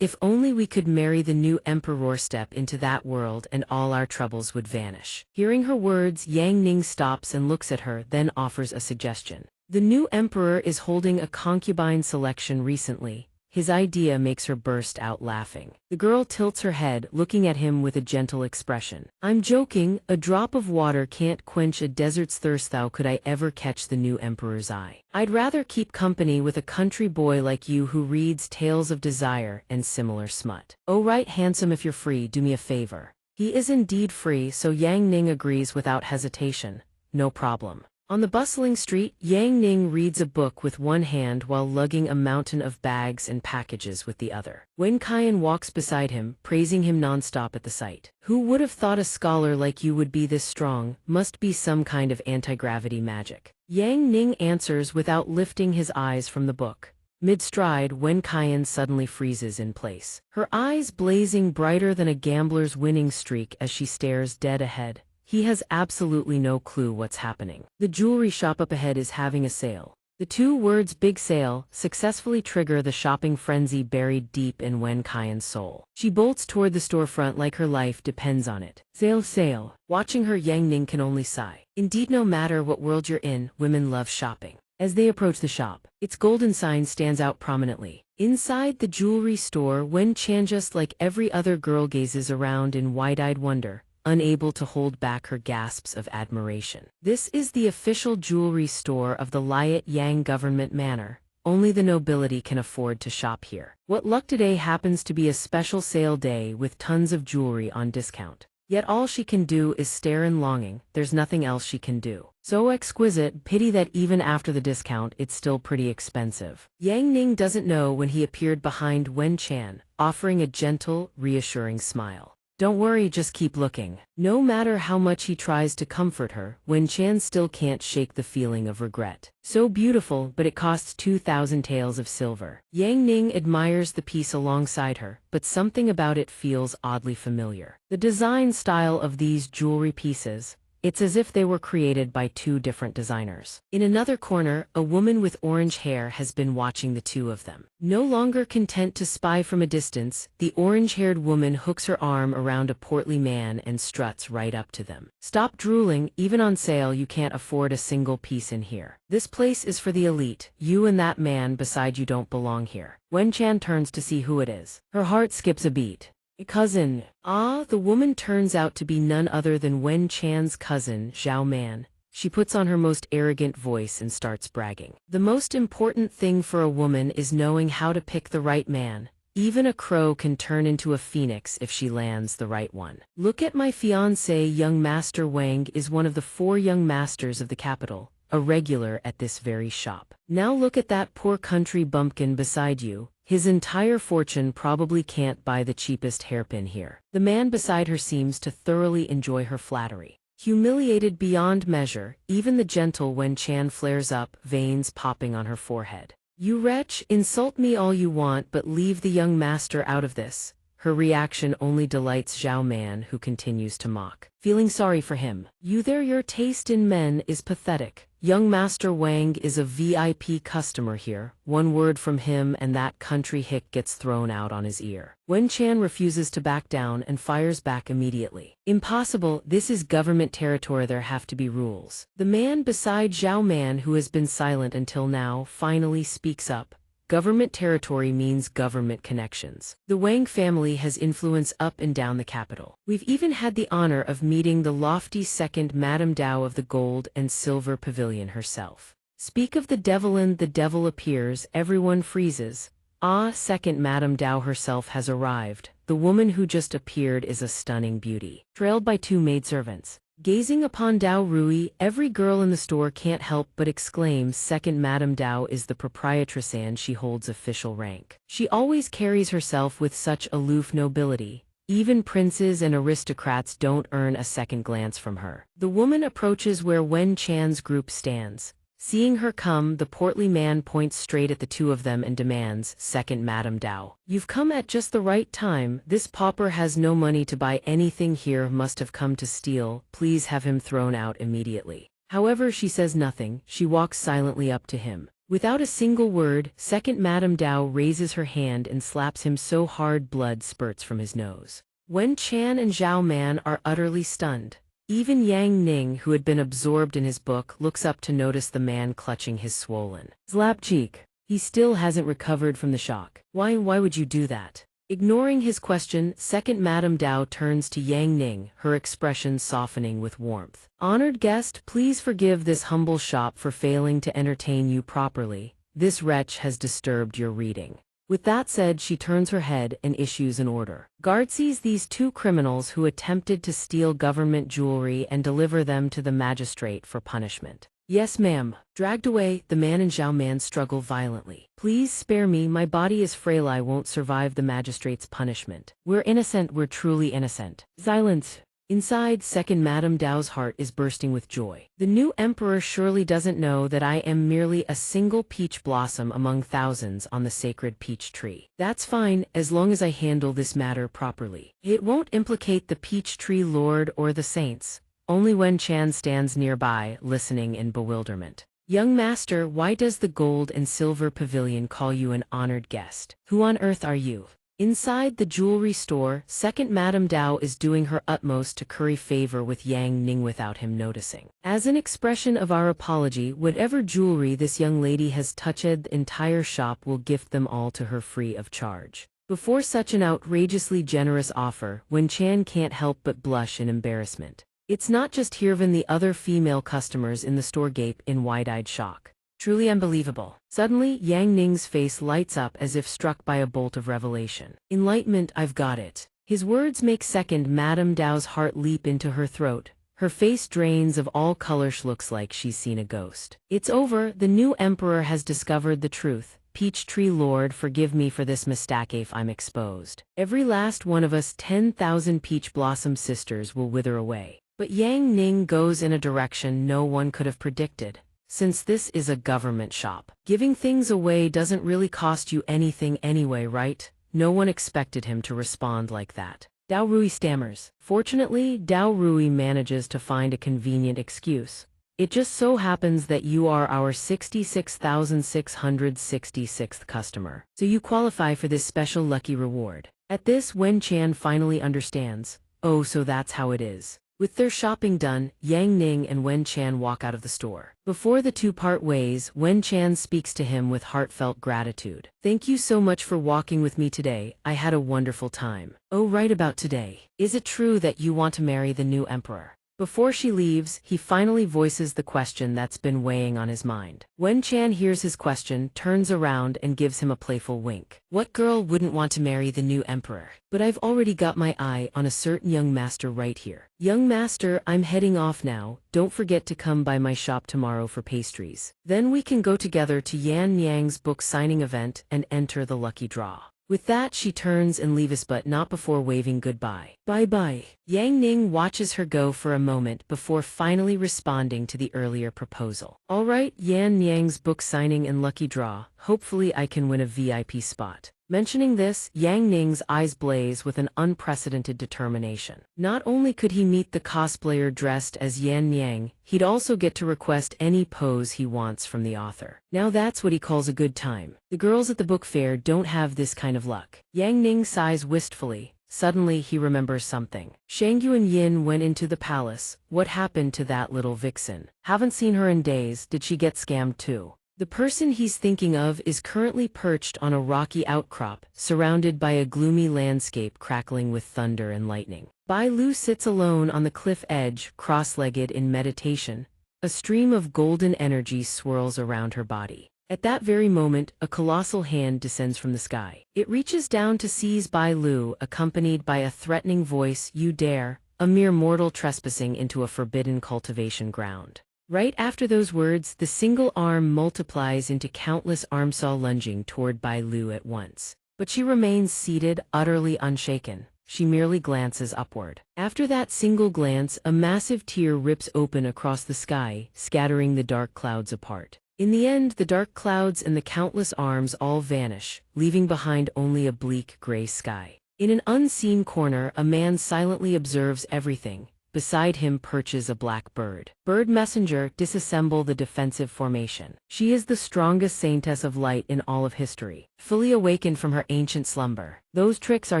we could marry the new emperor, step into that world and all our troubles would vanish. Hearing her words, Yang Ning stops and looks at her, then offers a suggestion. The new emperor is holding a concubine selection recently. His idea makes her burst out laughing. The girl tilts her head, looking at him with a gentle expression. I'm joking, a drop of water can't quench a desert's thirst. How could I ever catch the new emperor's eye? I'd rather keep company with a country boy like you who reads tales of desire and similar smut. Oh right handsome, if you're free, do me a favor. He is indeed free, so Yang Ning agrees without hesitation. No problem. On the bustling street, Yang Ning reads a book with one hand while lugging a mountain of bags and packages with the other. Wen Qian walks beside him, praising him nonstop at the sight. Who would have thought a scholar like you would be this strong? Must be some kind of anti-gravity magic. Yang Ning answers without lifting his eyes from the book. Mid-stride, Wen Qian suddenly freezes in place. Her eyes blazing brighter than a gambler's winning streak as she stares dead ahead. He has absolutely no clue what's happening. The jewelry shop up ahead is having a sale. The two words "big sale" successfully trigger the shopping frenzy buried deep in Wen Qian's soul. She bolts toward the storefront like her life depends on it. Sale, sale. Watching her, Yang Ning can only sigh. Indeed, no matter what world you're in, women love shopping. As they approach the shop, its golden sign stands out prominently. Inside the jewelry store, Wen Qian, just like every other girl, gazes around in wide-eyed wonder, unable to hold back her gasps of admiration. This is the official jewelry store of the Liat Yang government manor. Only the nobility can afford to shop here. What luck, today happens to be a special sale day with tons of jewelry on discount. Yet all she can do is stare in longing. There's nothing else she can do. So exquisite, pity that even after the discount it's still pretty expensive. Yang Ning doesn't know when he appeared behind Wen Qian, offering a gentle, reassuring smile. Don't worry, just keep looking. No matter how much he tries to comfort her, Wen Qian still can't shake the feeling of regret. So beautiful, but it costs 2,000 taels of silver. Yang Ning admires the piece alongside her, but something about it feels oddly familiar. The design style of these jewelry pieces, it's as if they were created by two different designers. In another corner, a woman with orange hair has been watching the two of them. No longer content to spy from a distance, the orange-haired woman hooks her arm around a portly man and struts right up to them. Stop drooling, even on sale you can't afford a single piece in here. This place is for the elite. You and that man beside you don't belong here. Wen Qian turns to see who it is. Her heart skips a beat. Cousin. Ah, the woman turns out to be none other than Wen Qian's cousin, Zhao Man. She puts on her most arrogant voice and starts bragging. The most important thing for a woman is knowing how to pick the right man. Even a crow can turn into a phoenix if she lands the right one. Look at my fiancé, young Master Wang is one of the 4 young masters of the capital, a regular at this very shop. Now look at that poor country bumpkin beside you. His entire fortune probably can't buy the cheapest hairpin here. The man beside her seems to thoroughly enjoy her flattery. Humiliated beyond measure, even the gentle Wen Qian flares up, veins popping on her forehead. "You wretch, insult me all you want but leave the young master out of this." Her reaction only delights Zhao Man, who continues to mock, feeling sorry for him. "You there, your taste in men is pathetic. Young Master Wang is a VIP customer here. One word from him and that country hick gets thrown out on his ear." Wen Chan refuses to back down and fires back immediately. "Impossible, this is government territory, there have to be rules." The man beside Zhao Man, who has been silent until now, finally speaks up. "Government territory means government connections. The Wang family has influence up and down the capital. We've even had the honor of meeting the lofty second Madame Dao of the Gold and Silver Pavilion herself." Speak of the devil and the devil appears, everyone freezes. Ah, second Madame Dao herself has arrived. The woman who just appeared is a stunning beauty, trailed by two maidservants. Gazing upon Dao Rui, every girl in the store can't help but exclaim, "Second Madame Dao is the proprietress and she holds official rank. She always carries herself with such aloof nobility. Even princes and aristocrats don't earn a second glance from her." The woman approaches where Wen Chan's group stands. Seeing her come, the portly man points straight at the two of them and demands, "Second Madame Dao, you've come at just the right time. This pauper has no money to buy anything here, must have come to steal. Please have him thrown out immediately." However, she says nothing. She walks silently up to him. Without a single word, second Madame Dao raises her hand and slaps him so hard blood spurts from his nose. Wen Chan and Zhao Man are utterly stunned. Even Yang Ning, who had been absorbed in his book, looks up to notice the man clutching his swollen, slap cheek. He still hasn't recovered from the shock. Why would you do that?" Ignoring his question, second Madame Dao turns to Yang Ning, her expression softening with warmth. "Honored guest, please forgive this humble shop for failing to entertain you properly. This wretch has disturbed your reading." With that said, she turns her head and issues an order. Guard seize these two criminals who attempted to steal government jewelry and deliver them to the magistrate for punishment. "Yes, ma'am." Dragged away, the man and Zhao Man struggle violently. "Please spare me, my body is frail, I won't survive the magistrate's punishment. We're innocent, we're truly innocent." "Silence." Inside, second Madame Dao's heart is bursting with joy. "The new emperor surely doesn't know that I am merely a single peach blossom among thousands on the sacred peach tree. That's fine, as long as I handle this matter properly. It won't implicate the peach tree lord or the saints." Only Wen Chan stands nearby, listening in bewilderment. "Young master, why does the Gold and Silver Pavilion call you an honored guest? Who on earth are you?" Inside the jewelry store, second Madame Dao is doing her utmost to curry favor with Yang Ning without him noticing. "As an expression of our apology, whatever jewelry this young lady has touched, the entire shop will gift them all to her free of charge." Before such an outrageously generous offer, Wen Chan can't help but blush in embarrassment. It's not just here, even the other female customers in the store gape in wide-eyed shock. Truly unbelievable. Suddenly, Yang Ning's face lights up as if struck by a bolt of revelation. "Enlightenment, I've got it." His words make second Madame Dao's heart leap into her throat. Her face drains of all color, she looks like she's seen a ghost. "It's over, the new emperor has discovered the truth. Peach Tree Lord, forgive me for this mistake if I'm exposed. Every last one of us 10,000 Peach Blossom sisters will wither away." But Yang Ning goes in a direction no one could have predicted. Since this is a government shop, giving things away doesn't really cost you anything anyway, right? No one expected him to respond like that. Dao Rui stammers. Fortunately, Dao Rui manages to find a convenient excuse. "It just so happens that you are our 66,666th customer, so you qualify for this special lucky reward." At this, Wen Chan finally understands. Oh, so that's how it is. With their shopping done, Yang Ning and Wen Chan walk out of the store. Before the two part ways, Wen Chan speaks to him with heartfelt gratitude. "Thank you so much for walking with me today. I had a wonderful time." "Oh, right about today. Is it true that you want to marry the new emperor?" Before she leaves, he finally voices the question that's been weighing on his mind. Wen Chan hears his question, turns around and gives him a playful wink. "What girl wouldn't want to marry the new emperor? But I've already got my eye on a certain young master right here." "Young master, I'm heading off now. Don't forget to come by my shop tomorrow for pastries. Then we can go together to Yan Yang's book signing event and enter the lucky draw." With that, she turns and leaves, but not before waving goodbye. Bye-bye. Yang Ning watches her go for a moment before finally responding to the earlier proposal. All right, Yan Yang's book signing and lucky draw. Hopefully I can win a VIP spot. Mentioning this, Yang Ning's eyes blaze with an unprecedented determination. Not only could he meet the cosplayer dressed as Yan Yang, he'd also get to request any pose he wants from the author. Now that's what he calls a good time. The girls at the book fair don't have this kind of luck. Yang Ning sighs wistfully. Suddenly he remembers something. Shangyu and Yin went into the palace. What happened to that little vixen? Haven't seen her in days. Did she get scammed too? The person he's thinking of is currently perched on a rocky outcrop, surrounded by a gloomy landscape crackling with thunder and lightning. Bai Lu sits alone on the cliff edge, cross-legged in meditation. A stream of golden energy swirls around her body. At that very moment, a colossal hand descends from the sky. It reaches down to seize Bai Lu, accompanied by a threatening voice, "You dare, a mere mortal trespassing into a forbidden cultivation ground." Right after those words, the single arm multiplies into countless armsaw lunging toward Bai Lu at once. But she remains seated, utterly unshaken. She merely glances upward. After that single glance, a massive tear rips open across the sky, scattering the dark clouds apart. In the end, the dark clouds and the countless arms all vanish, leaving behind only a bleak gray sky. In an unseen corner, a man silently observes everything. Beside him perches a black bird. Bird messenger, disassemble the defensive formation. She is the strongest saintess of light in all of history, fully awakened from her ancient slumber. Those tricks are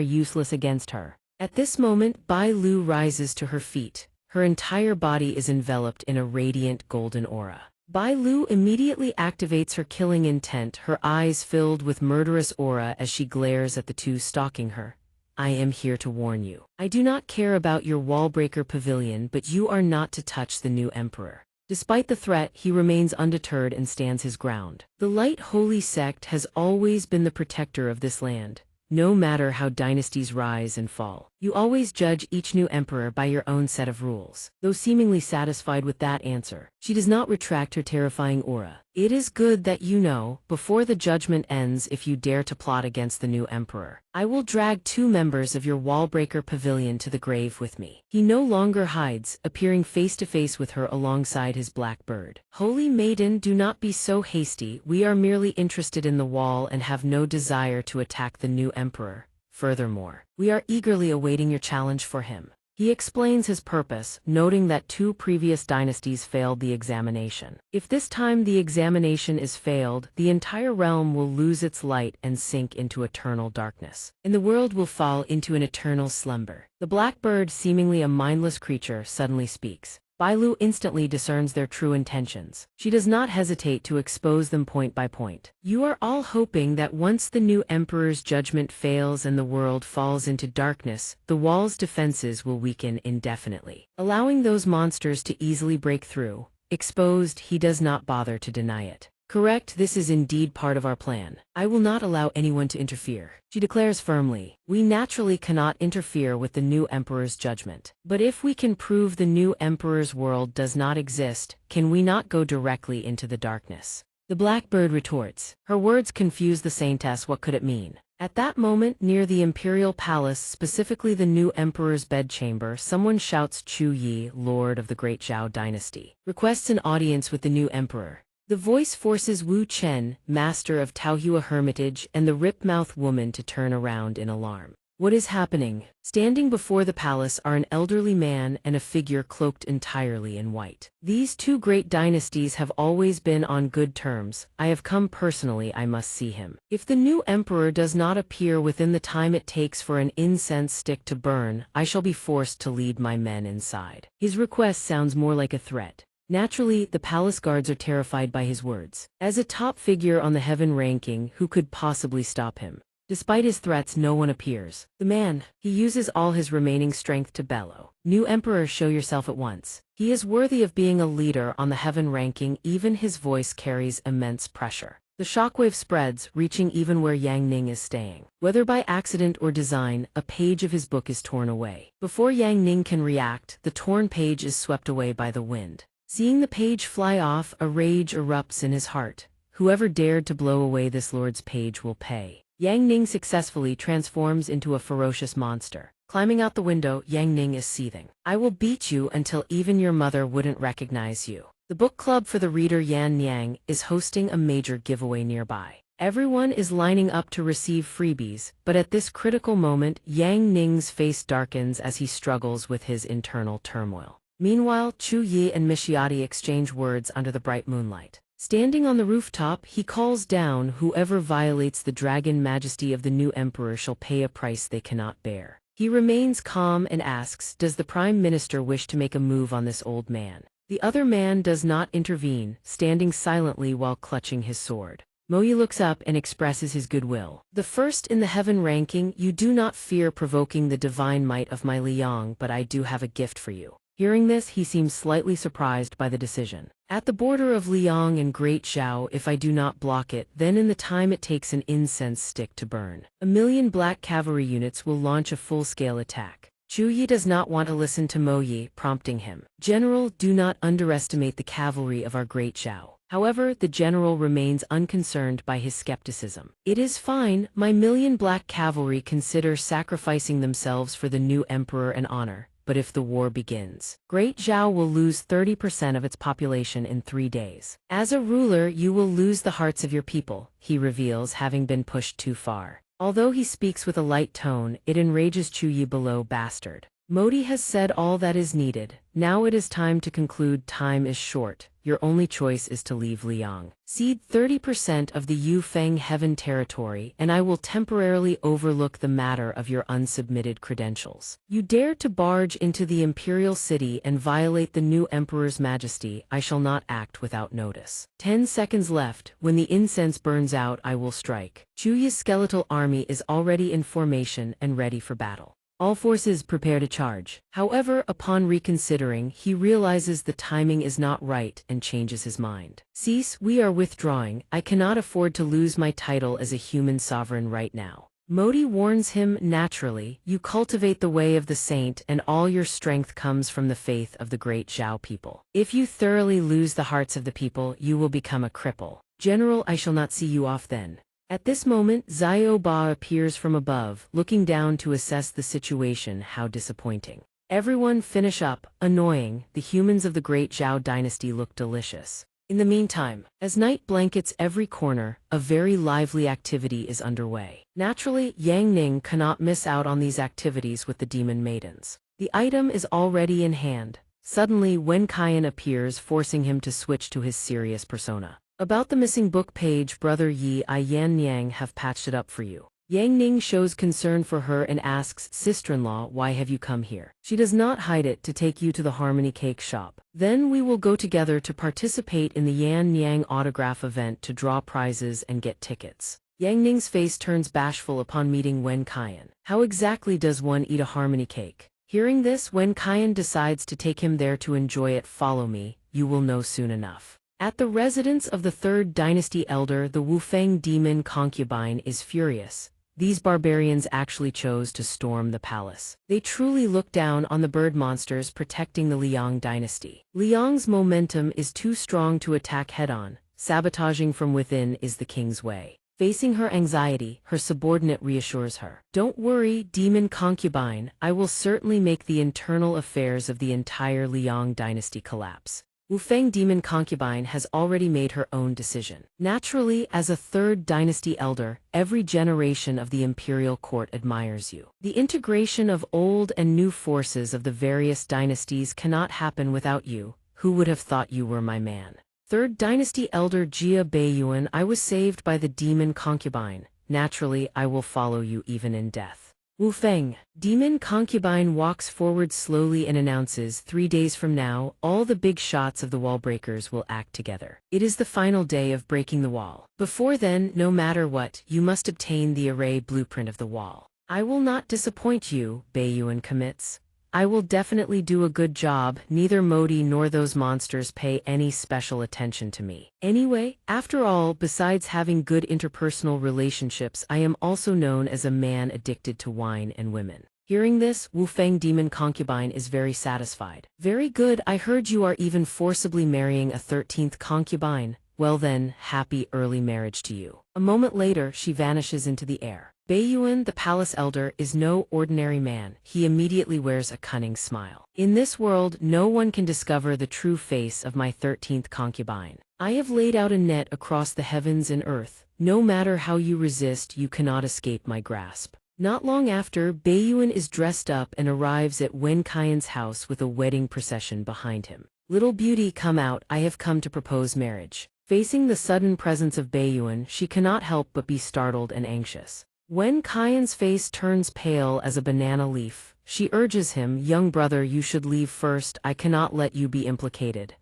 useless against her. At this moment, Bai Lu rises to her feet. Her entire body is enveloped in a radiant golden aura. Bai Lu immediately activates her killing intent, her eyes filled with murderous aura as she glares at the two stalking her. I am here to warn you. I do not care about your wallbreaker pavilion, but you are not to touch the new emperor. Despite the threat, he remains undeterred and stands his ground. The Light Holy Sect has always been the protector of this land. No matter how dynasties rise and fall, you always judge each new emperor by your own set of rules. Though seemingly satisfied with that answer, she does not retract her terrifying aura. It is good that you know, before the judgment ends, if you dare to plot against the new emperor, I will drag 2 members of your wallbreaker pavilion to the grave with me. He no longer hides, appearing face to face with her alongside his black bird. Holy maiden, do not be so hasty. We are merely interested in the wall and have no desire to attack the new emperor. Furthermore, we are eagerly awaiting your challenge for him. He explains his purpose, noting that 2 previous dynasties failed the examination. If this time the examination is failed, the entire realm will lose its light and sink into eternal darkness, and the world will fall into an eternal slumber. The black bird, seemingly a mindless creature, suddenly speaks. Bai Lu instantly discerns their true intentions. She does not hesitate to expose them point by point. You are all hoping that once the new emperor's judgment fails and the world falls into darkness, the wall's defenses will weaken indefinitely, allowing those monsters to easily break through. Exposed, he does not bother to deny it. Correct, this is indeed part of our plan. I will not allow anyone to interfere. She declares firmly. We naturally cannot interfere with the new emperor's judgment. But if we can prove the new emperor's world does not exist, can we not go directly into the darkness? The blackbird retorts. Her words confuse the saintess. What could it mean? At that moment, near the imperial palace, specifically the new emperor's bedchamber, someone shouts, Chu Yi, lord of the great Zhao dynasty, requests an audience with the new emperor. The voice forces Wu Chen, master of Taohua Hermitage, and the rip-mouthed woman to turn around in alarm. What is happening? Standing before the palace are an elderly man and a figure cloaked entirely in white. These 2 great dynasties have always been on good terms. I have come personally. I must see him. If the new emperor does not appear within the time it takes for an incense stick to burn, I shall be forced to lead my men inside. His request sounds more like a threat. Naturally, the palace guards are terrified by his words. As a top figure on the heaven ranking, who could possibly stop him? Despite his threats, no one appears. The man, he uses all his remaining strength to bellow. New emperor, show yourself at once. He is worthy of being a leader on the heaven ranking. Even his voice carries immense pressure. The shockwave spreads, reaching even where Yang Ning is staying. Whether by accident or design, a page of his book is torn away. Before Yang Ning can react, the torn page is swept away by the wind. Seeing the page fly off, a rage erupts in his heart. Whoever dared to blow away this lord's page will pay. Yang Ning successfully transforms into a ferocious monster. Climbing out the window, Yang Ning is seething. I will beat you until even your mother wouldn't recognize you. The book club for the reader Yan Yang is hosting a major giveaway nearby. Everyone is lining up to receive freebies, but at this critical moment, Yang Ning's face darkens as he struggles with his internal turmoil. Meanwhile, Chu Yi and Mishiati exchange words under the bright moonlight. Standing on the rooftop, he calls down, whoever violates the dragon majesty of the new emperor shall pay a price they cannot bear. He remains calm and asks, does the prime minister wish to make a move on this old man? The other man does not intervene, standing silently while clutching his sword. Moyi looks up and expresses his goodwill. The first in the heaven ranking, you do not fear provoking the divine might of my Liang, but I do have a gift for you. Hearing this, he seems slightly surprised by the decision. At the border of Liang and Great Zhao, if I do not block it, then in the time it takes an incense stick to burn, 1,000,000 black cavalry units will launch a full-scale attack. Chu Yi does not want to listen to Mo Yi, prompting him. General, do not underestimate the cavalry of our Great Zhao. However, the general remains unconcerned by his skepticism. It is fine, my 1,000,000 black cavalry consider sacrificing themselves for the new emperor and honor. But if the war begins, Great Zhao will lose 30% of its population in 3 days. As a ruler, you will lose the hearts of your people, he reveals, having been pushed too far. Although he speaks with a light tone, it enrages Chu Yi below bastard. Modi has said all that is needed. Now it is time to conclude. Time is short. Your only choice is to leave Liang. Cede 30% of the Yufeng Heaven territory, and I will temporarily overlook the matter of your unsubmitted credentials. You dare to barge into the imperial city and violate the new emperor's majesty, I shall not act without notice. 10 seconds left. When the incense burns out, I will strike. Chu Yi's skeletal army is already in formation and ready for battle. All forces prepare to charge. However, upon reconsidering, he realizes the timing is not right and changes his mind. Cease, we are withdrawing. I cannot afford to lose my title as a human sovereign right now. Modi warns him, naturally, you cultivate the way of the saint and all your strength comes from the faith of the great Zhao people. If you thoroughly lose the hearts of the people, you will become a cripple. General, I shall not see you off then. At this moment, Xiao Ba appears from above, looking down to assess the situation. How disappointing. Everyone finish up. Annoying. The humans of the great Zhao dynasty look delicious. In the meantime, as night blankets every corner, a very lively activity is underway. Naturally, Yang Ning cannot miss out on these activities with the demon maidens. The item is already in hand. Suddenly, Wen Kaiyan appears, forcing him to switch to his serious persona. About the missing book page, Brother Yi I Yan Yang have patched it up for you. Yang Ning shows concern for her and asks, sister-in-law, why have you come here? She does not hide it, to take you to the Harmony Cake shop. Then we will go together to participate in the Yan Yang autograph event to draw prizes and get tickets. Yang Ning's face turns bashful upon meeting Wen Kaiyan. How exactly does one eat a Harmony Cake? Hearing this, Wen Kaiyan decides to take him there to enjoy it. Follow me, you will know soon enough. At the residence of the Third Dynasty elder, the Wufeng demon concubine is furious. These barbarians actually chose to storm the palace. They truly look down on the bird monsters protecting the Liang dynasty. Liang's momentum is too strong to attack head-on. Sabotaging from within is the king's way. Facing her anxiety, her subordinate reassures her. Don't worry, demon concubine, I will certainly make the internal affairs of the entire Liang dynasty collapse. Wufeng demon concubine has already made her own decision. Naturally, as a Third Dynasty elder, every generation of the imperial court admires you. The integration of old and new forces of the various dynasties cannot happen without you. Who would have thought you were my man? Third Dynasty elder Jia Beiyuan, I was saved by the demon concubine. Naturally, I will follow you even in death. Wufeng, demon concubine walks forward slowly and announces, 3 days from now, all the big shots of the wall breakers will act together. It is the final day of breaking the wall. Before then, no matter what, you must obtain the array blueprint of the wall. I will not disappoint you, Beiyuan commits. I will definitely do a good job. Neither Modi nor those monsters pay any special attention to me. Anyway, after all, besides having good interpersonal relationships, I am also known as a man addicted to wine and women. Hearing this, Wufeng demon concubine is very satisfied. Very good, I heard you are even forcibly marrying a 13th concubine. Well then, happy early marriage to you. A moment later, she vanishes into the air. Baiyuan, the palace elder, is no ordinary man. He immediately wears a cunning smile. In this world, no one can discover the true face of my 13th concubine. I have laid out a net across the heavens and earth. No matter how you resist, you cannot escape my grasp. Not long after, Baiyuan is dressed up and arrives at Wen Qian's house with a wedding procession behind him. Little beauty, come out, I have come to propose marriage. Facing the sudden presence of Baiyuan, she cannot help but be startled and anxious. Wen Qian's face turns pale as a banana leaf. She urges him, young brother, you should leave first, I cannot let you be implicated.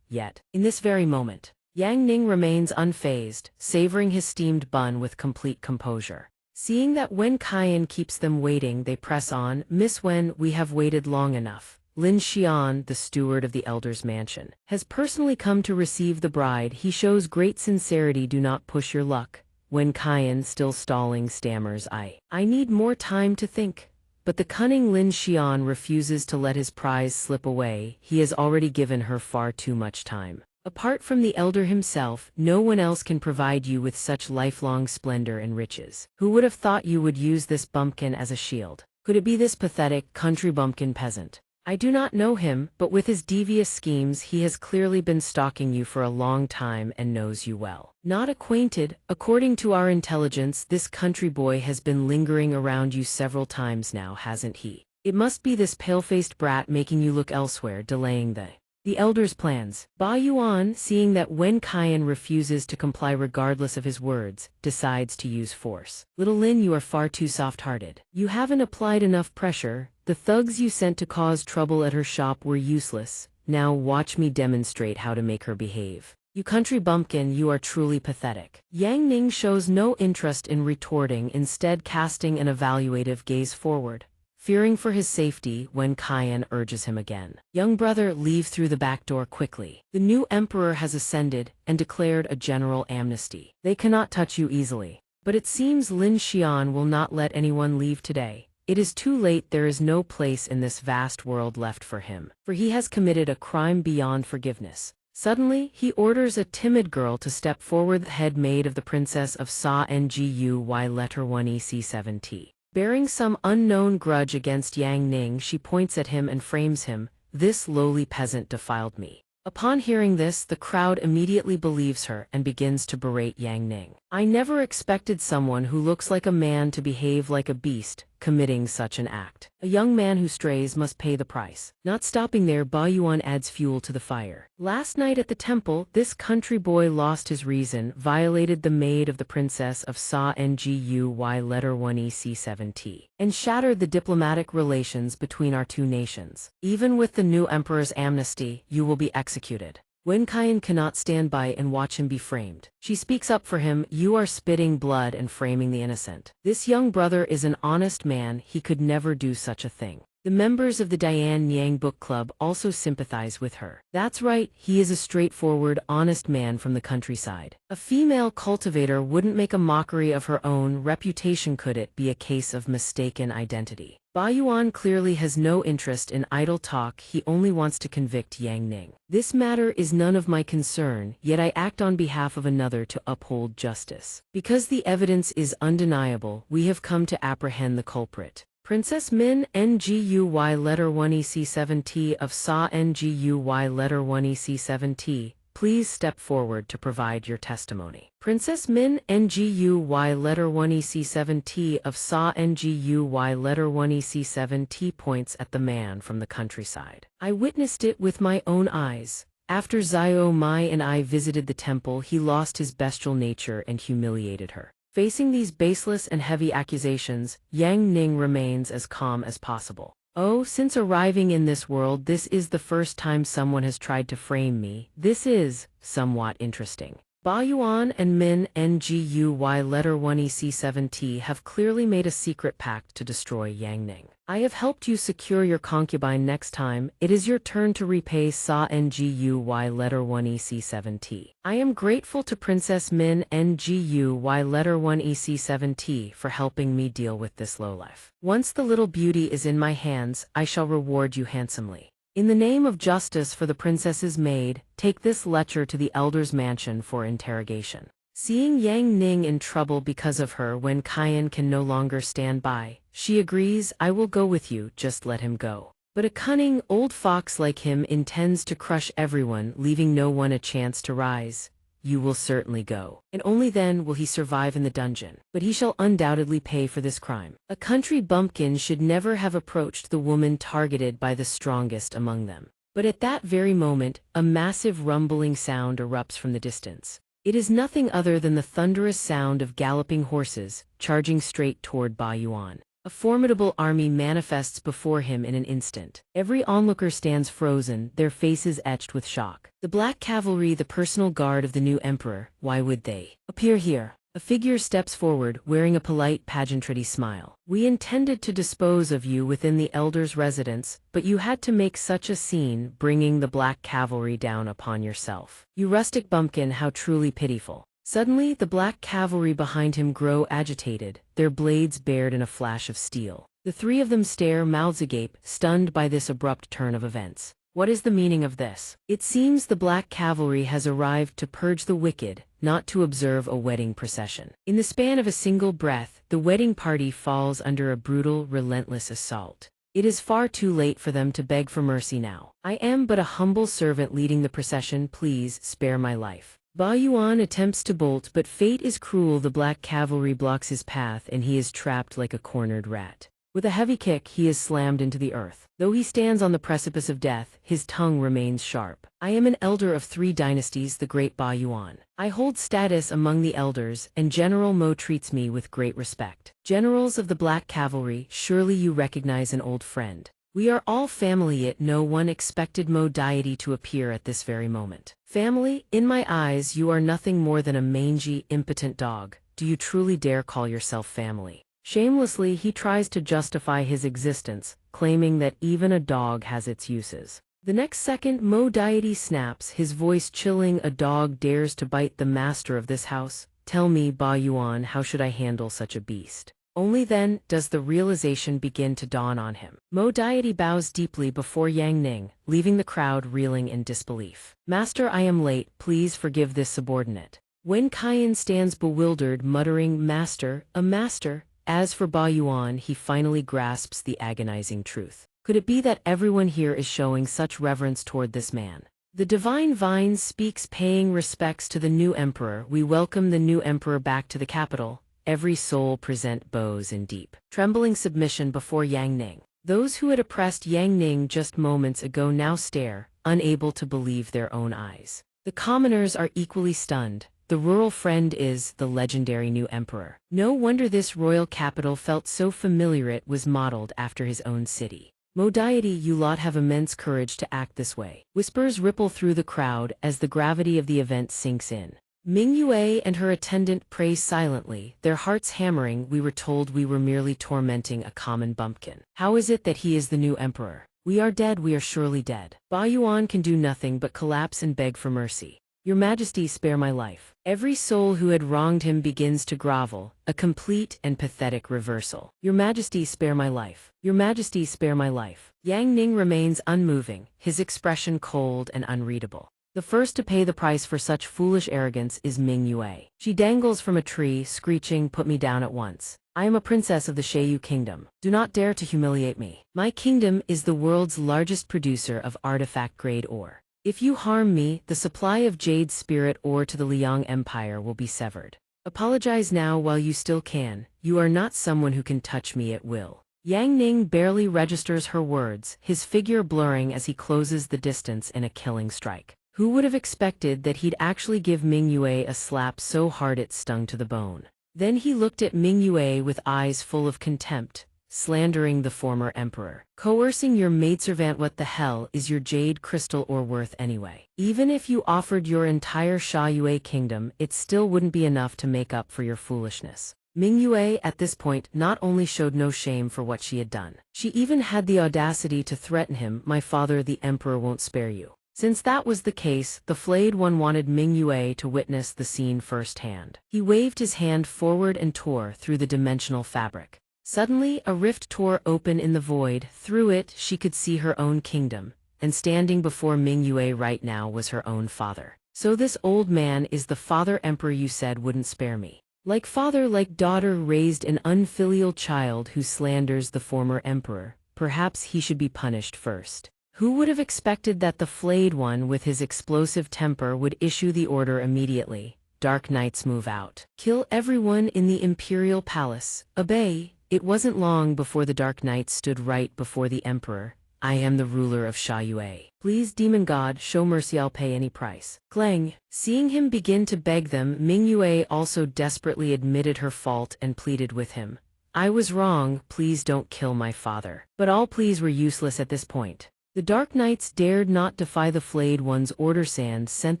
Yet, in this very moment, Yang Ning remains unfazed, savoring his steamed bun with complete composure. Seeing that Wen Qian keeps them waiting, they press on, Miss Wen, we have waited long enough. Lin Xian, the steward of the elder's mansion, has personally come to receive the bride. He shows great sincerity. Do not push your luck. Wen Qian, still stalling, stammers, I need more time to think. But the cunning Lin Xian refuses to let his prize slip away. He has already given her far too much time. Apart from the elder himself, no one else can provide you with such lifelong splendor and riches. Who would have thought you would use this bumpkin as a shield? Could it be this pathetic country bumpkin peasant? I do not know him, but with his devious schemes he has clearly been stalking you for a long time and knows you well. Not acquainted, according to our intelligence, this country boy has been lingering around you several times now, hasn't he? It must be this pale-faced brat making you look elsewhere, delaying the elder's plans. Baiyuan, seeing that Wen Qian refuses to comply regardless of his words, decides to use force. Little Lin, you are far too soft-hearted. You haven't applied enough pressure. The thugs you sent to cause trouble at her shop were useless. Now watch me demonstrate how to make her behave. You country bumpkin, you are truly pathetic. Yang Ning shows no interest in retorting, instead casting an evaluative gaze forward. Fearing for his safety, Wen Qian urges him again. Young brother, leave through the back door quickly. The new emperor has ascended and declared a general amnesty. They cannot touch you easily. But it seems Lin Xian will not let anyone leave today. It is too late. There is no place in this vast world left for him, for he has committed a crime beyond forgiveness. Suddenly, he orders a timid girl to step forward, the head maid of the princess of Sa Nguy letter 1 EC7T. Bearing some unknown grudge against Yang Ning, she points at him and frames him. This lowly peasant defiled me. Upon hearing this, the crowd immediately believes her and begins to berate Yang Ning. I never expected someone who looks like a man to behave like a beast, committing such an act. A young man who strays must pay the price. Not stopping there, Baiyuan adds fuel to the fire. Last night at the temple, this country boy lost his reason, violated the maid of the princess of Sa Nguy letter 1 EC7T, and shattered the diplomatic relations between our two nations. Even with the new emperor's amnesty, you will be executed. Wen Qian cannot stand by and watch him be framed. She speaks up for him. You are spitting blood and framing the innocent. This young brother is an honest man. He could never do such a thing. The members of the Diane Yang book club also sympathize with her. That's right, he is a straightforward, honest man from the countryside. A female cultivator wouldn't make a mockery of her own reputation. Could it be a case of mistaken identity? Baiyuan clearly has no interest in idle talk. He only wants to convict Yang Ning. This matter is none of my concern, yet I act on behalf of another to uphold justice. Because the evidence is undeniable, we have come to apprehend the culprit. Princess Min Nguy letter 1 EC7T of Sa Nguy letter 1 EC7T, please step forward to provide your testimony. Princess Min Nguy letter 1 EC7T of Sa Nguy letter 1 EC7T points at the man from the countryside. I witnessed it with my own eyes. After Xiao Mai and I visited the temple, he lost his bestial nature and humiliated her. Facing these baseless and heavy accusations, Yang Ning remains as calm as possible. Oh, since arriving in this world, this is the first time someone has tried to frame me. This is somewhat interesting. Baiyuan and Min Nguy letter 1 EC7T have clearly made a secret pact to destroy Yang Ning. I have helped you secure your concubine. Next time, it is your turn to repay Sa Nguy letter 1 EC7T. I am grateful to Princess Min Nguy letter 1 EC7T for helping me deal with this lowlife. Once the little beauty is in my hands, I shall reward you handsomely. In the name of justice for the princess's maid, take this lecher to the elder's mansion for interrogation. Seeing Yang Ning in trouble because of her when Qian can no longer stand by, she agrees, I will go with you, just let him go. But a cunning, old fox like him intends to crush everyone, leaving no one a chance to rise. You will certainly go, and only then will he survive in the dungeon. But he shall undoubtedly pay for this crime. A country bumpkin should never have approached the woman targeted by the strongest among them. But at that very moment, a massive rumbling sound erupts from the distance. It is nothing other than the thunderous sound of galloping horses, charging straight toward Ba Yuan. A formidable army manifests before him in an instant. Every onlooker stands frozen, their faces etched with shock. The black cavalry, the personal guard of the new emperor, why would they appear here? A figure steps forward, wearing a polite pageantry smile. We intended to dispose of you within the elder's residence, but you had to make such a scene, bringing the black cavalry down upon yourself. You rustic bumpkin, how truly pitiful. Suddenly, the black cavalry behind him grow agitated, their blades bared in a flash of steel. The three of them stare, mouths agape, stunned by this abrupt turn of events. What is the meaning of this? It seems the black cavalry has arrived to purge the wicked, not to observe a wedding procession. In the span of a single breath, the wedding party falls under a brutal, relentless assault. It is far too late for them to beg for mercy now. I am but a humble servant leading the procession, please spare my life. Ba Yuan attempts to bolt, but fate is cruel. The black cavalry blocks his path and he is trapped like a cornered rat. With a heavy kick, he is slammed into the earth. Though he stands on the precipice of death, his tongue remains sharp. I am an elder of 3 dynasties, the great Ba Yuan. I hold status among the elders, and General Mo treats me with great respect. Generals of the Black Cavalry, surely you recognize an old friend. We are all family, yet no one expected Mo deity to appear at this very moment. Family? In my eyes, you are nothing more than a mangy, impotent dog. Do you truly dare call yourself family? Shamelessly, he tries to justify his existence, claiming that even a dog has its uses. The next second, Mo deity snaps, his voice chilling. A dog dares to bite the master of this house? Tell me, Ba Yuan, how should I handle such a beast? Only then does the realization begin to dawn on him. Mo deity bows deeply before Yang Ning, leaving the crowd reeling in disbelief. Master, I am late, please forgive this subordinate. Wen Qian stands bewildered, muttering, Master, a master? As for Ba Yuan, he finally grasps the agonizing truth. Could it be that everyone here is showing such reverence toward this man? The divine vine speaks, paying respects to the new emperor. We welcome the new emperor back to the capital. Every soul present bows in deep, trembling submission before Yang Ning. Those who had oppressed Yang Ning just moments ago now stare, unable to believe their own eyes. The commoners are equally stunned. The rural friend is the legendary new emperor. No wonder this royal capital felt so familiar. It was modeled after his own city. Mo deity, you lot have immense courage to act this way. Whispers ripple through the crowd as the gravity of the event sinks in. Ming Yue and her attendant pray silently, their hearts hammering. We were told we were merely tormenting a common bumpkin. How is it that he is the new emperor? We are dead, we are surely dead. Ba Yuan can do nothing but collapse and beg for mercy. Your Majesty, spare my life. Every soul who had wronged him begins to grovel, a complete and pathetic reversal. Your Majesty, spare my life. Your Majesty, spare my life. Yang Ning remains unmoving, his expression cold and unreadable. The first to pay the price for such foolish arrogance is Ming Yue. She dangles from a tree, screeching, put me down at once. I am a princess of the Xianxia kingdom. Do not dare to humiliate me. My kingdom is the world's largest producer of artifact-grade ore. If you harm me, the supply of jade spirit ore to the Liang Empire will be severed. Apologize now while you still can. You are not someone who can touch me at will. Yang Ning barely registers her words, his figure blurring as he closes the distance in a killing strike. Who would have expected that he'd actually give Ming Yue a slap so hard it stung to the bone? Then he looked at Ming Yue with eyes full of contempt, slandering the former emperor. Coercing your maidservant, what the hell is your jade crystal ore worth anyway? Even if you offered your entire Xianxia kingdom, it still wouldn't be enough to make up for your foolishness. Ming Yue at this point not only showed no shame for what she had done, she even had the audacity to threaten him, my father the emperor won't spare you. Since that was the case, the flayed one wanted Ming Yue to witness the scene firsthand. He waved his hand forward and tore through the dimensional fabric. Suddenly, a rift tore open in the void. Through it, she could see her own kingdom, and standing before Ming Yue right now was her own father. So this old man is the father emperor you said wouldn't spare me. Like father like daughter raised an unfilial child who slanders the former emperor. Perhaps he should be punished first. Who would have expected that the flayed one with his explosive temper would issue the order immediately? Dark Knights move out. Kill everyone in the Imperial Palace. Obey. It wasn't long before the Dark Knights stood right before the Emperor. I am the ruler of Sha Yue. Please, demon god, show mercy, I'll pay any price. Clang. Seeing him begin to beg them, Ming Yue also desperately admitted her fault and pleaded with him. I was wrong, please don't kill my father. But all pleas were useless at this point. The Dark Knights dared not defy the flayed one's order. Sand sent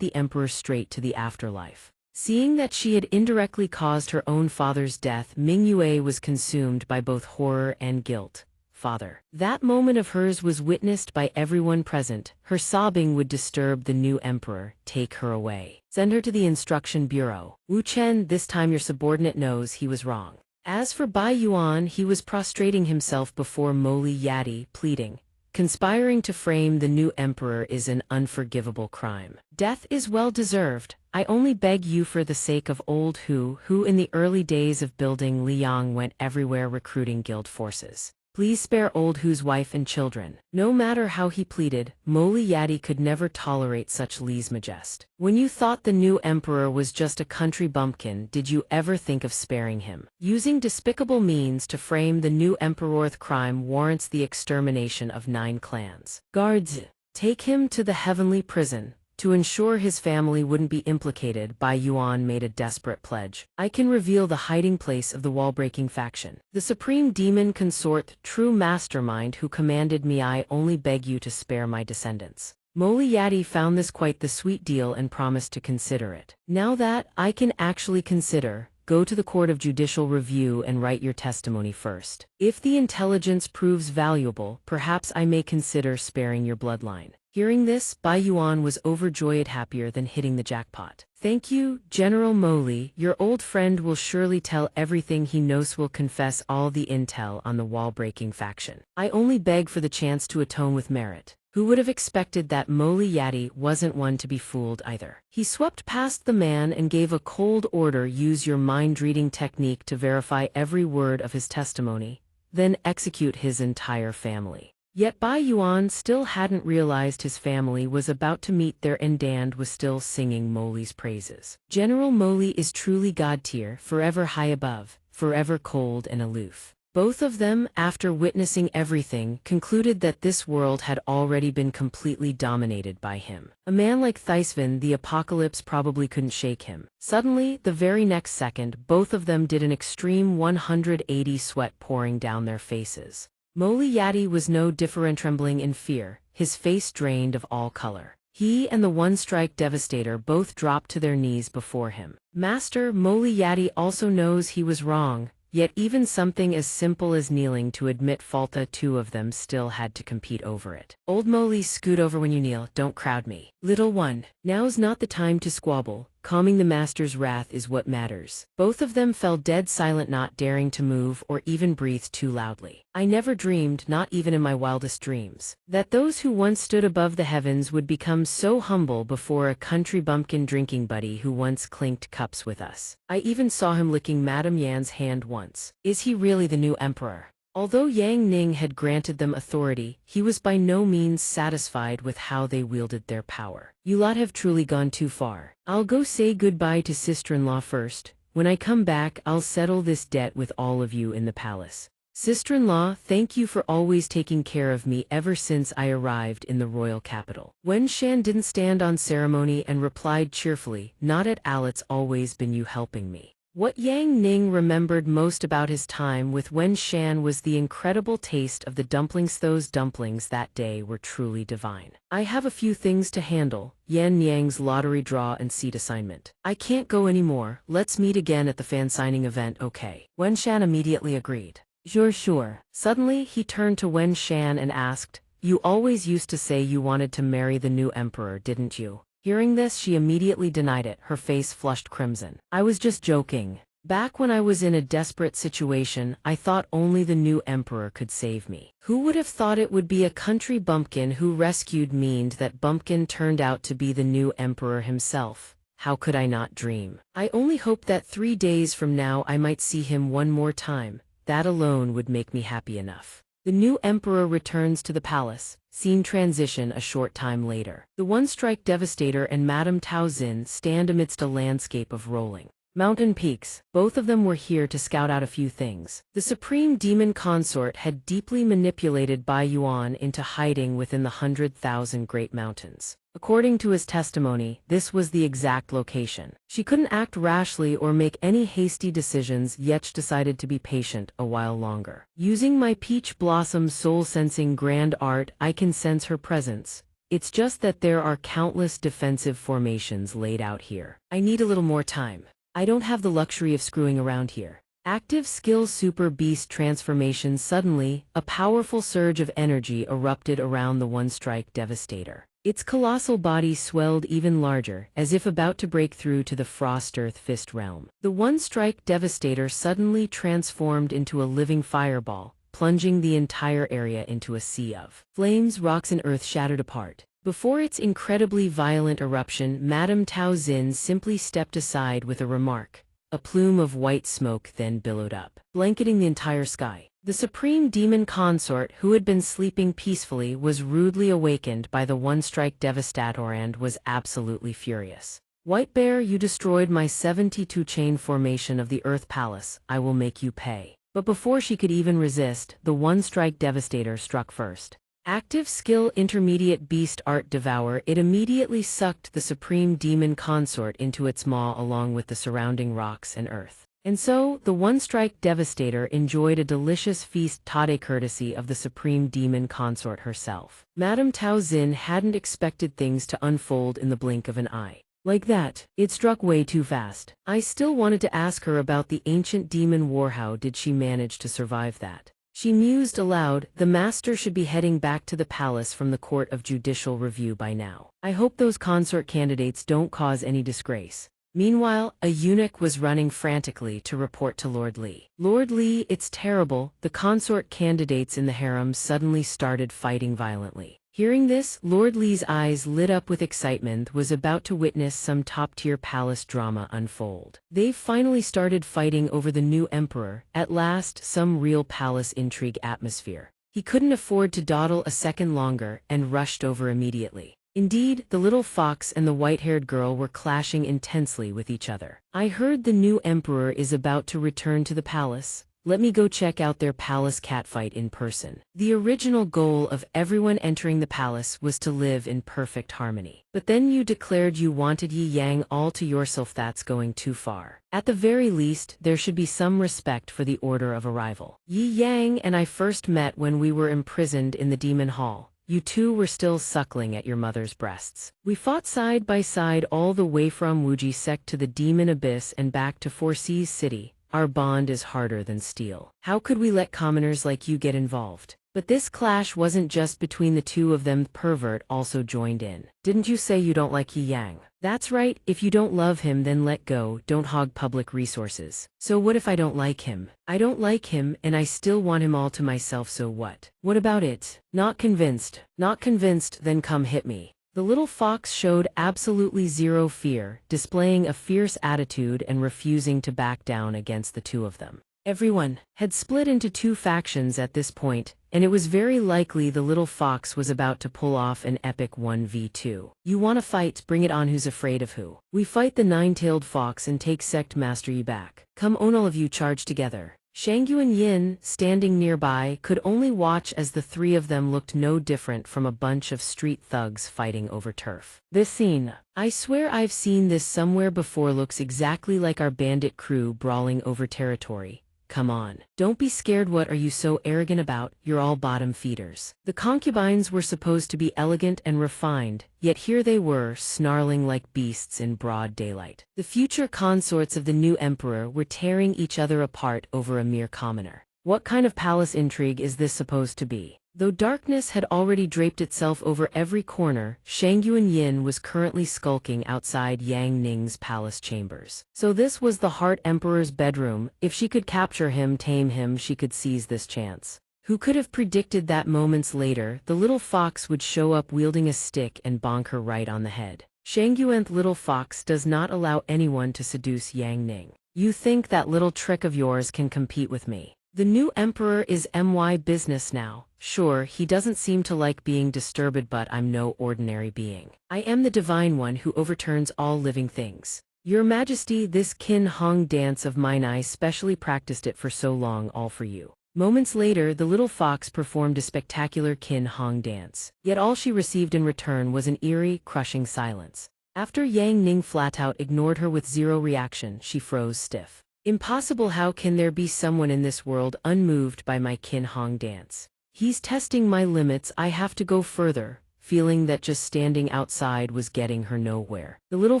the Emperor straight to the afterlife. Seeing that she had indirectly caused her own father's death, Ming Yue was consumed by both horror and guilt. Father. That moment of hers was witnessed by everyone present. Her sobbing would disturb the new emperor. Take her away. Send her to the instruction bureau. Wu Chen, this time your subordinate knows he was wrong. As for Bai Yuan, he was prostrating himself before Moli Yati, pleading. Conspiring to frame the new emperor is an unforgivable crime. Death is well deserved. I only beg you for the sake of old who in the early days of building Liang went everywhere recruiting guild forces. Please spare old Hu's wife and children. No matter how he pleaded, Moli Yati could never tolerate such lèse-majesté. When you thought the new emperor was just a country bumpkin, did you ever think of sparing him? Using despicable means to frame the new emperor's crime warrants the extermination of 9 clans. Guards, take him to the heavenly prison. To ensure his family wouldn't be implicated, Bai Yuan made a desperate pledge. I can reveal the hiding place of the wall-breaking faction. The supreme demon consort, true mastermind who commanded me, I only beg you to spare my descendants. Moli Yati found this quite the sweet deal and promised to consider it. Now that I can actually consider, go to the court of judicial review and write your testimony first. If the intelligence proves valuable, perhaps I may consider sparing your bloodline. Hearing this, Bai Yuan was overjoyed, happier than hitting the jackpot. Thank you, General Moli. Your old friend will surely tell everything he knows, will confess all the intel on the wall-breaking faction. I only beg for the chance to atone with merit. Who would have expected that Moli Yati wasn't one to be fooled either? He swept past the man and gave a cold order. Use your mind-reading technique to verify every word of his testimony, then execute his entire family. Yet Bai Yuan still hadn't realized his family was about to meet their end and was still singing Moli's praises. General Moli is truly god tier, forever high above, forever cold and aloof. Both of them, after witnessing everything, concluded that this world had already been completely dominated by him. A man like Thaisven, the apocalypse probably couldn't shake him. Suddenly, the very next second, both of them did an extreme 180, sweat pouring down their faces. Moli Yati was no different, trembling in fear, his face drained of all color. He and the one-strike devastator both dropped to their knees before him. Master, Moli Yati also knows he was wrong, yet even something as simple as kneeling to admit fault, the two of them still had to compete over it. Old Moli, scoot over when you kneel, don't crowd me. Little one, now's not the time to squabble. Calming the master's wrath is what matters. Both of them fell dead silent, not daring to move or even breathe too loudly. I never dreamed, not even in my wildest dreams, that those who once stood above the heavens would become so humble before a country bumpkin drinking buddy who once clinked cups with us. I even saw him licking Madame Yan's hand once. Is he really the new emperor? Although Yang Ning had granted them authority, he was by no means satisfied with how they wielded their power. You lot have truly gone too far. I'll go say goodbye to sister-in-law first. When I come back, I'll settle this debt with all of you in the palace. Sister-in-law, thank you for always taking care of me ever since I arrived in the royal capital. Wen Shan didn't stand on ceremony and replied cheerfully, not at all, it's always been you helping me. What Yang Ning remembered most about his time with Wen Shan was the incredible taste of the dumplings. Those dumplings that day were truly divine. I have a few things to handle, Yan Yang's lottery draw and seat assignment. I can't go anymore, let's meet again at the fan signing event, okay? Wen Shan immediately agreed. Sure. Suddenly he turned to Wen Shan and asked, you always used to say you wanted to marry the new emperor, didn't you? Hearing this, she immediately denied it, her face flushed crimson. I was just joking. Back when I was in a desperate situation, I thought only the new emperor could save me. Who would have thought it would be a country bumpkin who rescued me, and that bumpkin turned out to be the new emperor himself? How could I not dream? I only hoped that 3 days from now I might see him one more time. That alone would make me happy enough. The new emperor returns to the palace. Scene transition a short time later. The one-strike devastator and Madame Tao Xin stand amidst a landscape of rolling mountain peaks. Both of them were here to scout out a few things. The supreme demon consort had deeply manipulated Bai Yuan into hiding within the 100,000 Great Mountains. According to his testimony, this was the exact location. She couldn't act rashly or make any hasty decisions, yet decided to be patient a while longer. Using my peach blossom soul-sensing grand art, I can sense her presence. It's just that there are countless defensive formations laid out here. I need a little more time. I don't have the luxury of screwing around here. Active skill super beast transformation. Suddenly, a powerful surge of energy erupted around the one-strike devastator. Its colossal body swelled even larger, as if about to break through to the Frost Earth Fist realm. The one-strike devastator suddenly transformed into a living fireball, plunging the entire area into a sea of flames. Rocks and earth shattered apart. Before its incredibly violent eruption, Madame Tao Xin simply stepped aside with a remark. A plume of white smoke then billowed up, blanketing the entire sky. The supreme demon consort, who had been sleeping peacefully, was rudely awakened by the one-strike devastator and was absolutely furious. White Bear, you destroyed my 72-chain formation of the Earth Palace. I will make you pay. But before she could even resist, the one-strike devastator struck first. Active skill intermediate beast art devour. It immediately sucked the supreme demon consort into its maw along with the surrounding rocks and earth. And so, the one-strike devastator enjoyed a delicious feast tade courtesy of the supreme demon consort herself. Madame Tao Xin hadn't expected things to unfold in the blink of an eye. Like that, it struck way too fast. I still wanted to ask her about the ancient demon war. How did she manage to survive that? She mused aloud. The master should be heading back to the palace from the court of judicial review by now. I hope those consort candidates don't cause any disgrace. Meanwhile, a eunuch was running frantically to report to Lord Li. Lord Li, it's terrible. The consort candidates in the harem suddenly started fighting violently. Hearing this, Lord Li's eyes lit up with excitement. Was about to witness some top-tier palace drama unfold. They've finally started fighting over the new emperor. At last, some real palace intrigue atmosphere. He couldn't afford to dawdle a second longer and rushed over immediately. Indeed, the little fox and the white-haired girl were clashing intensely with each other. I heard the new emperor is about to return to the palace. Let me go check out their palace catfight in person. The original goal of everyone entering the palace was to live in perfect harmony. But then you declared you wanted Yi Yang all to yourself. That's going too far. At the very least, there should be some respect for the order of arrival. Yi Yang and I first met when we were imprisoned in the demon hall. You two were still suckling at your mother's breasts. We fought side by side all the way from Wuji Sect to the demon abyss and back to Four Seas City. Our bond is harder than steel. How could we let commoners like you get involved? But this clash wasn't just between the two of them. The pervert also joined in. Didn't you say you don't like Yi Yang? That's right, if you don't love him then let go, don't hog public resources. So what if I don't like him? I don't like him and I still want him all to myself, so what? What about it? Not convinced. Not convinced, then come hit me. The little fox showed absolutely zero fear, displaying a fierce attitude and refusing to back down against the two of them. Everyone had split into two factions at this point, and it was very likely the little fox was about to pull off an epic 1v2. You wanna fight? Bring it on. Who's afraid of who? We fight the nine-tailed fox and take Sect Master Yi back. Come on, all of you, charge together. Shangyu and Yin, standing nearby, could only watch as the three of them looked no different from a bunch of street thugs fighting over turf. This scene, I swear I've seen this somewhere before, looks exactly like our bandit crew brawling over territory. Come on. Don't be scared. What are you so arrogant about? You're all bottom feeders. The concubines were supposed to be elegant and refined, yet here they were, snarling like beasts in broad daylight. The future consorts of the new emperor were tearing each other apart over a mere commoner. What kind of palace intrigue is this supposed to be? Though darkness had already draped itself over every corner, Shangyuan Yin was currently skulking outside Yang Ning's palace chambers. So this was the Heart Emperor's bedroom. If she could capture him, tame him, she could seize this chance. Who could have predicted that moments later, the little fox would show up wielding a stick and bonk her right on the head? Shangyuan's little fox does not allow anyone to seduce Yang Ning. You think that little trick of yours can compete with me? The new emperor is my business now. Sure, he doesn't seem to like being disturbed, but I'm no ordinary being. I am the divine one who overturns all living things. Your Majesty, this Qin Hong dance of mine, I specially practiced it for so long, all for you. Moments later, the little fox performed a spectacular Qin Hong dance. Yet all she received in return was an eerie, crushing silence. After Yang Ning flat out ignored her with zero reaction, she froze stiff. Impossible! How can there be someone in this world unmoved by my Qin Hong dance? He's testing my limits. I have to go further, feeling that just standing outside was getting her nowhere. The little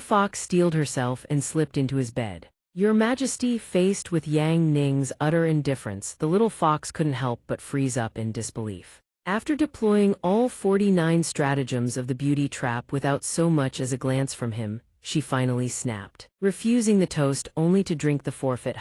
fox steeled herself and slipped into his bed. Your Majesty, faced with Yang Ning's utter indifference, the little fox couldn't help but freeze up in disbelief. After deploying all 49 stratagems of the beauty trap without so much as a glance from him, she finally snapped, refusing the toast only to drink the forfeit.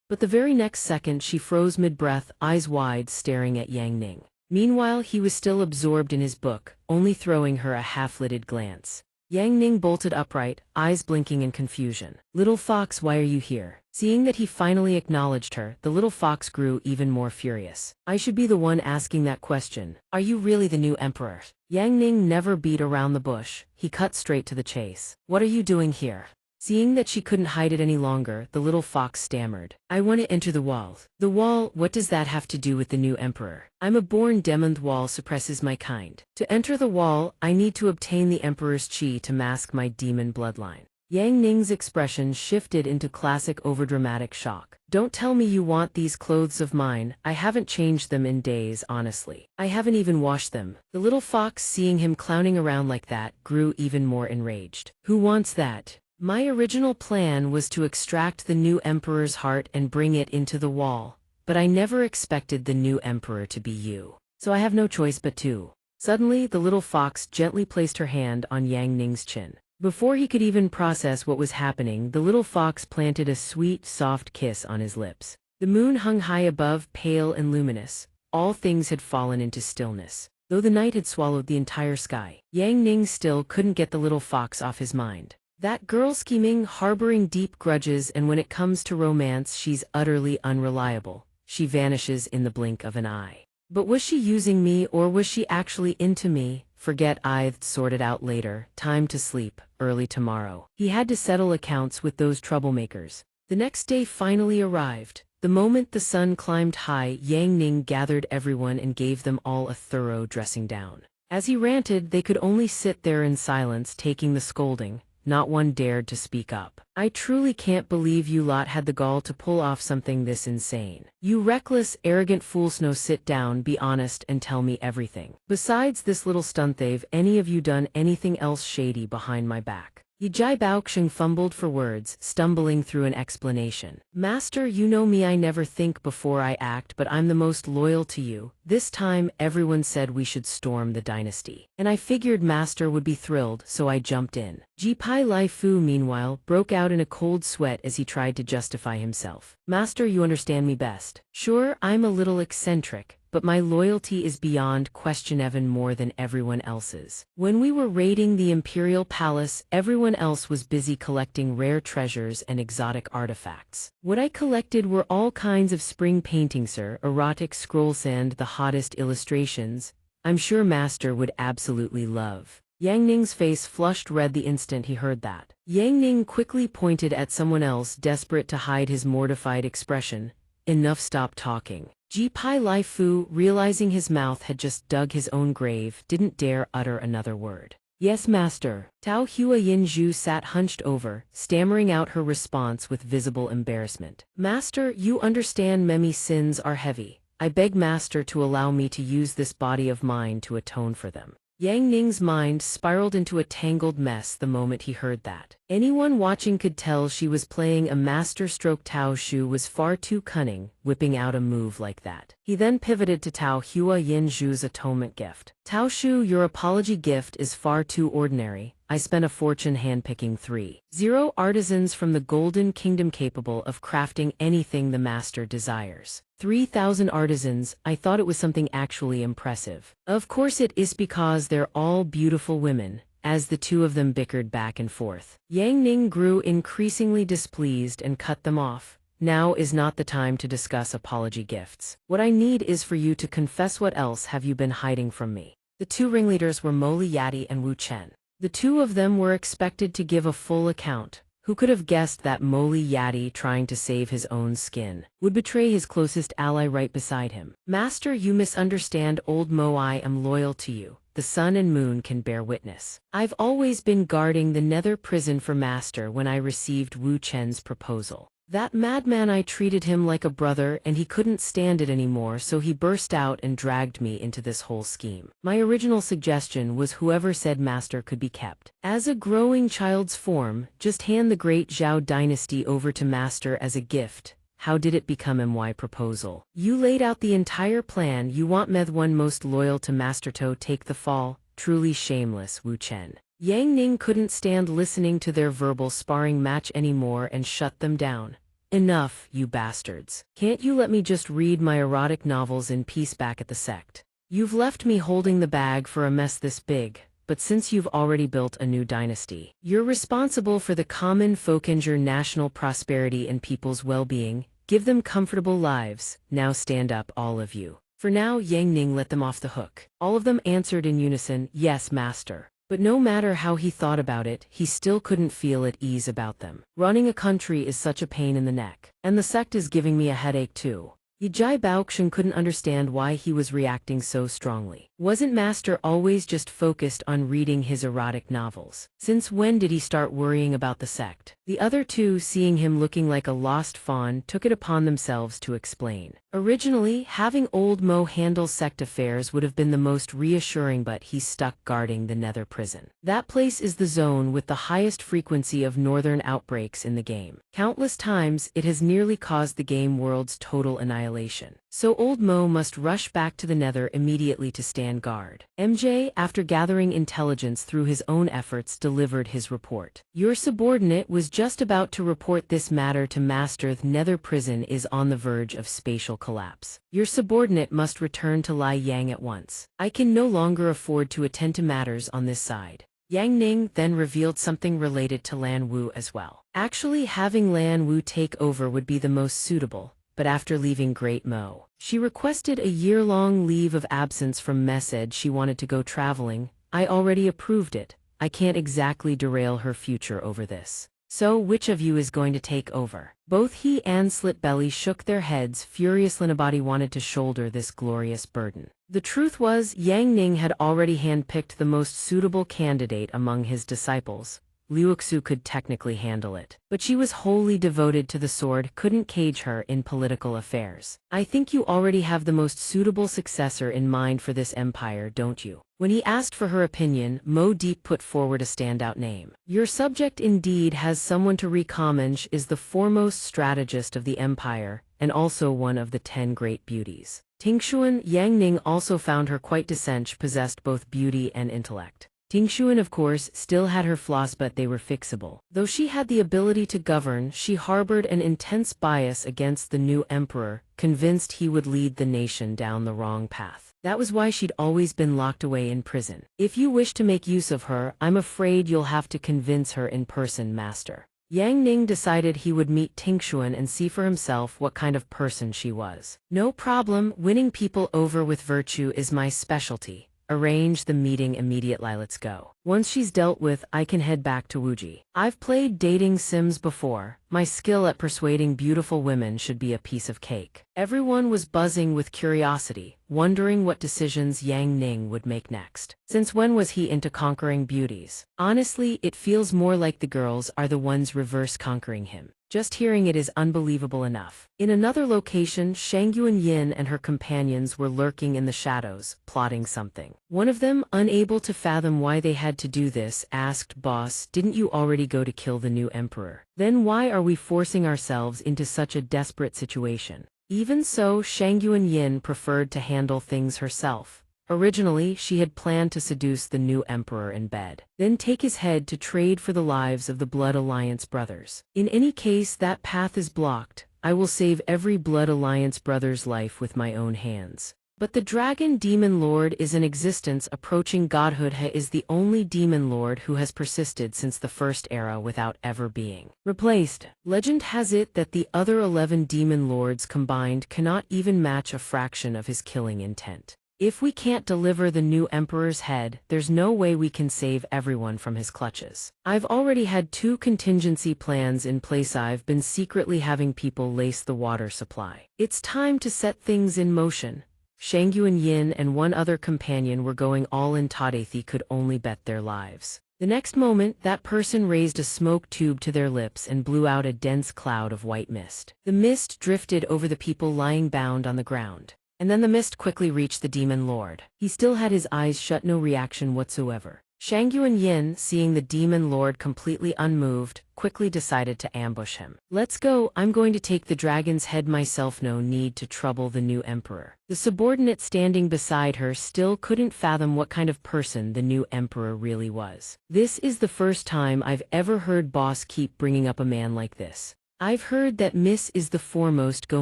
But the very next second she froze mid-breath, eyes wide, staring at Yang Ning. Meanwhile, he was still absorbed in his book, only throwing her a half-lidded glance. Yang Ning bolted upright, eyes blinking in confusion. Little fox, why are you here? Seeing that he finally acknowledged her, the little fox grew even more furious. I should be the one asking that question. Are you really the new emperor? Yang Ning never beat around the bush. He cut straight to the chase. What are you doing here? Seeing that she couldn't hide it any longer, the little fox stammered. I want to enter the wall. The wall? What does that have to do with the new emperor? I'm a born demon. The wall suppresses my kind. To enter the wall, I need to obtain the emperor's qi to mask my demon bloodline. Yang Ning's expression shifted into classic overdramatic shock. Don't tell me you want these clothes of mine. I haven't changed them in days, honestly. I haven't even washed them. The little fox, seeing him clowning around like that, grew even more enraged. Who wants that? My original plan was to extract the new emperor's heart and bring it into the wall, but I never expected the new emperor to be you. So I have no choice but to. Suddenly, the little fox gently placed her hand on Yang Ning's chin. Before he could even process what was happening, the little fox planted a sweet, soft kiss on his lips. The moon hung high above, pale and luminous. All things had fallen into stillness, though the night had swallowed the entire sky. Yang Ning still couldn't get the little fox off his mind. That girl, scheming, harboring deep grudges, and when it comes to romance, she's utterly unreliable. She vanishes in the blink of an eye. But was she using me, or was she actually into me? Forget, I'd sort it out later. Time to sleep, early tomorrow. He had to settle accounts with those troublemakers. The next day finally arrived. The moment the sun climbed high, Yang Ning gathered everyone and gave them all a thorough dressing down. As he ranted, they could only sit there in silence, taking the scolding. Not one dared to speak up. I truly can't believe you lot had the gall to pull off something this insane. You reckless, arrogant fools. No, sit down, be honest, and tell me everything. Besides this little stunt, have any of you done anything else shady behind my back? Yijai Baoxing fumbled for words, stumbling through an explanation. Master, you know me, I never think before I act, but I'm the most loyal to you. This time, everyone said we should storm the dynasty. And I figured Master would be thrilled, so I jumped in. Jipai Lai Fu, meanwhile, broke out in a cold sweat as he tried to justify himself. Master, you understand me best. Sure, I'm a little eccentric, but my loyalty is beyond question, even more than everyone else's. When we were raiding the Imperial Palace, everyone else was busy collecting rare treasures and exotic artifacts. What I collected were all kinds of spring paintings, sir, erotic scrolls and the hottest illustrations. I'm sure Master would absolutely love. Yang Ning's face flushed red the instant he heard that. Yang Ning quickly pointed at someone else, desperate to hide his mortified expression. Enough, stop talking. Jipai Lai Fu, realizing his mouth had just dug his own grave, didn't dare utter another word. Yes, Master. Tao Hua Yinzhu sat hunched over, stammering out her response with visible embarrassment. Master, you understand Memi's sins are heavy. I beg Master to allow me to use this body of mine to atone for them. Yang Ning's mind spiraled into a tangled mess the moment he heard that. Anyone watching could tell she was playing a masterstroke. Tao Shu was far too cunning, whipping out a move like that. He then pivoted to Tao Hua Yinzhu's atonement gift. Tao Shu, your apology gift is far too ordinary. I spent a fortune handpicking 3,000 artisans from the Golden Kingdom capable of crafting anything the master desires. 3,000 artisans, I thought it was something actually impressive. Of course it is because they're all beautiful women. As the two of them bickered back and forth, Yang Ning grew increasingly displeased and cut them off. Now is not the time to discuss apology gifts. What I need is for you to confess. What else have you been hiding from me? The two ringleaders were Mo Liyati and Wu Chen. The two of them were expected to give a full account. Who could have guessed that Mo Liyati, trying to save his own skin, would betray his closest ally right beside him? Master, you misunderstand old Mo. I am loyal to you. The sun and moon can bear witness. I've always been guarding the nether prison for Master when I received Wu Chen's proposal. That madman, I treated him like a brother and he couldn't stand it anymore, so he burst out and dragged me into this whole scheme. My original suggestion was whoever said Master could be kept as a growing child's form, just hand the great Zhao dynasty over to Master as a gift. How did it become my proposal? You laid out the entire plan. You want Meth one most loyal to Master to take the fall. Truly shameless, Wu Chen. Yang Ning couldn't stand listening to their verbal sparring match anymore and shut them down. Enough, you bastards. Can't you let me just read my erotic novels in peace back at the sect? You've left me holding the bag for a mess this big, but since you've already built a new dynasty, you're responsible for the common folk and your national prosperity and people's well-being. Give them comfortable lives. Now stand up, all of you. For now, Yang Ning let them off the hook. All of them answered in unison, yes, Master. But no matter how he thought about it, he still couldn't feel at ease about them. Running a country is such a pain in the neck. And the sect is giving me a headache too. Yijai Baoxun couldn't understand why he was reacting so strongly. Wasn't Master always just focused on reading his erotic novels? Since when did he start worrying about the sect? The other two, seeing him looking like a lost fawn, took it upon themselves to explain. Originally, having old Mo handle sect affairs would have been the most reassuring, but he's stuck guarding the nether prison. That place is the zone with the highest frequency of northern outbreaks in the game. Countless times, it has nearly caused the game world's total annihilation. So old Mo must rush back to the nether immediately to stand guard. MJ, after gathering intelligence through his own efforts, delivered his report. Your subordinate was just about to report this matter to Master. The nether prison is on the verge of spatial collapse. Your subordinate must return to Lai Yang at once. I can no longer afford to attend to matters on this side. Yang Ning then revealed something related to Lan Wu as well. Actually, having Lan Wu take over would be the most suitable. But after leaving Great Mo, she requested a year-long leave of absence from Mesed. She wanted to go traveling. I already approved it. I can't exactly derail her future over this. So which of you is going to take over? Both he and Slitbelly shook their heads. Furious Linabody wanted to shoulder this glorious burden. The truth was, Yang Ning had already handpicked the most suitable candidate among his disciples. Liuxu could technically handle it, but she was wholly devoted to the sword, couldn't cage her in political affairs. I think you already have the most suitable successor in mind for this empire, don't you? When he asked for her opinion, Mo Deep put forward a standout name. Your subject indeed has someone to recommend. Is the foremost strategist of the empire, and also one of the 10 great beauties. Tingshuan. Yang Ning also found her quite decent, possessed both beauty and intellect. Tingshuan, of course, still had her flaws, but they were fixable. Though she had the ability to govern, she harbored an intense bias against the new emperor, convinced he would lead the nation down the wrong path. That was why she'd always been locked away in prison. If you wish to make use of her, I'm afraid you'll have to convince her in person, Master. Yang Ning decided he would meet Tingshuan and see for himself what kind of person she was. No problem, winning people over with virtue is my specialty. Arrange the meeting immediately. Let's go. Once she's dealt with, I can head back to Wuji. I've played dating sims before. My skill at persuading beautiful women should be a piece of cake. Everyone was buzzing with curiosity, wondering what decisions Yang Ning would make next. Since when was he into conquering beauties? Honestly, it feels more like the girls are the ones reverse conquering him. Just hearing it is unbelievable enough. In another location, Shangyuan Yin and her companions were lurking in the shadows, plotting something. One of them, unable to fathom why they had to do this, asked, "Boss, didn't you already go to kill the new emperor? Then why are we forcing ourselves into such a desperate situation?" Even so, Shangyuan Yin preferred to handle things herself. Originally, she had planned to seduce the new emperor in bed, then take his head to trade for the lives of the Blood Alliance brothers. In any case, that path is blocked. I will save every Blood Alliance brother's life with my own hands. But the dragon demon lord is in existence approaching godhood. He is the only demon lord who has persisted since the first era without ever being replaced. Legend has it that the other 11 demon lords combined cannot even match a fraction of his killing intent. If we can't deliver the new emperor's head, there's no way we can save everyone from his clutches. I've already had 2 contingency plans in place. I've been secretly having people lace the water supply. It's time to set things in motion. Shangyuan Yin and one other companion were going all in. Tadathi could only bet their lives. The next moment, that person raised a smoke tube to their lips and blew out a dense cloud of white mist. The mist drifted over the people lying bound on the ground. And then the mist quickly reached the demon lord. He still had his eyes shut, no reaction whatsoever. Shangyuan Yin, seeing the demon lord completely unmoved, quickly decided to ambush him. "Let's go, I'm going to take the dragon's head myself. No need to trouble the new emperor." The subordinate standing beside her still couldn't fathom what kind of person the new emperor really was. "This is the first time I've ever heard boss keep bringing up a man like this. I've heard that Miss is the foremost Go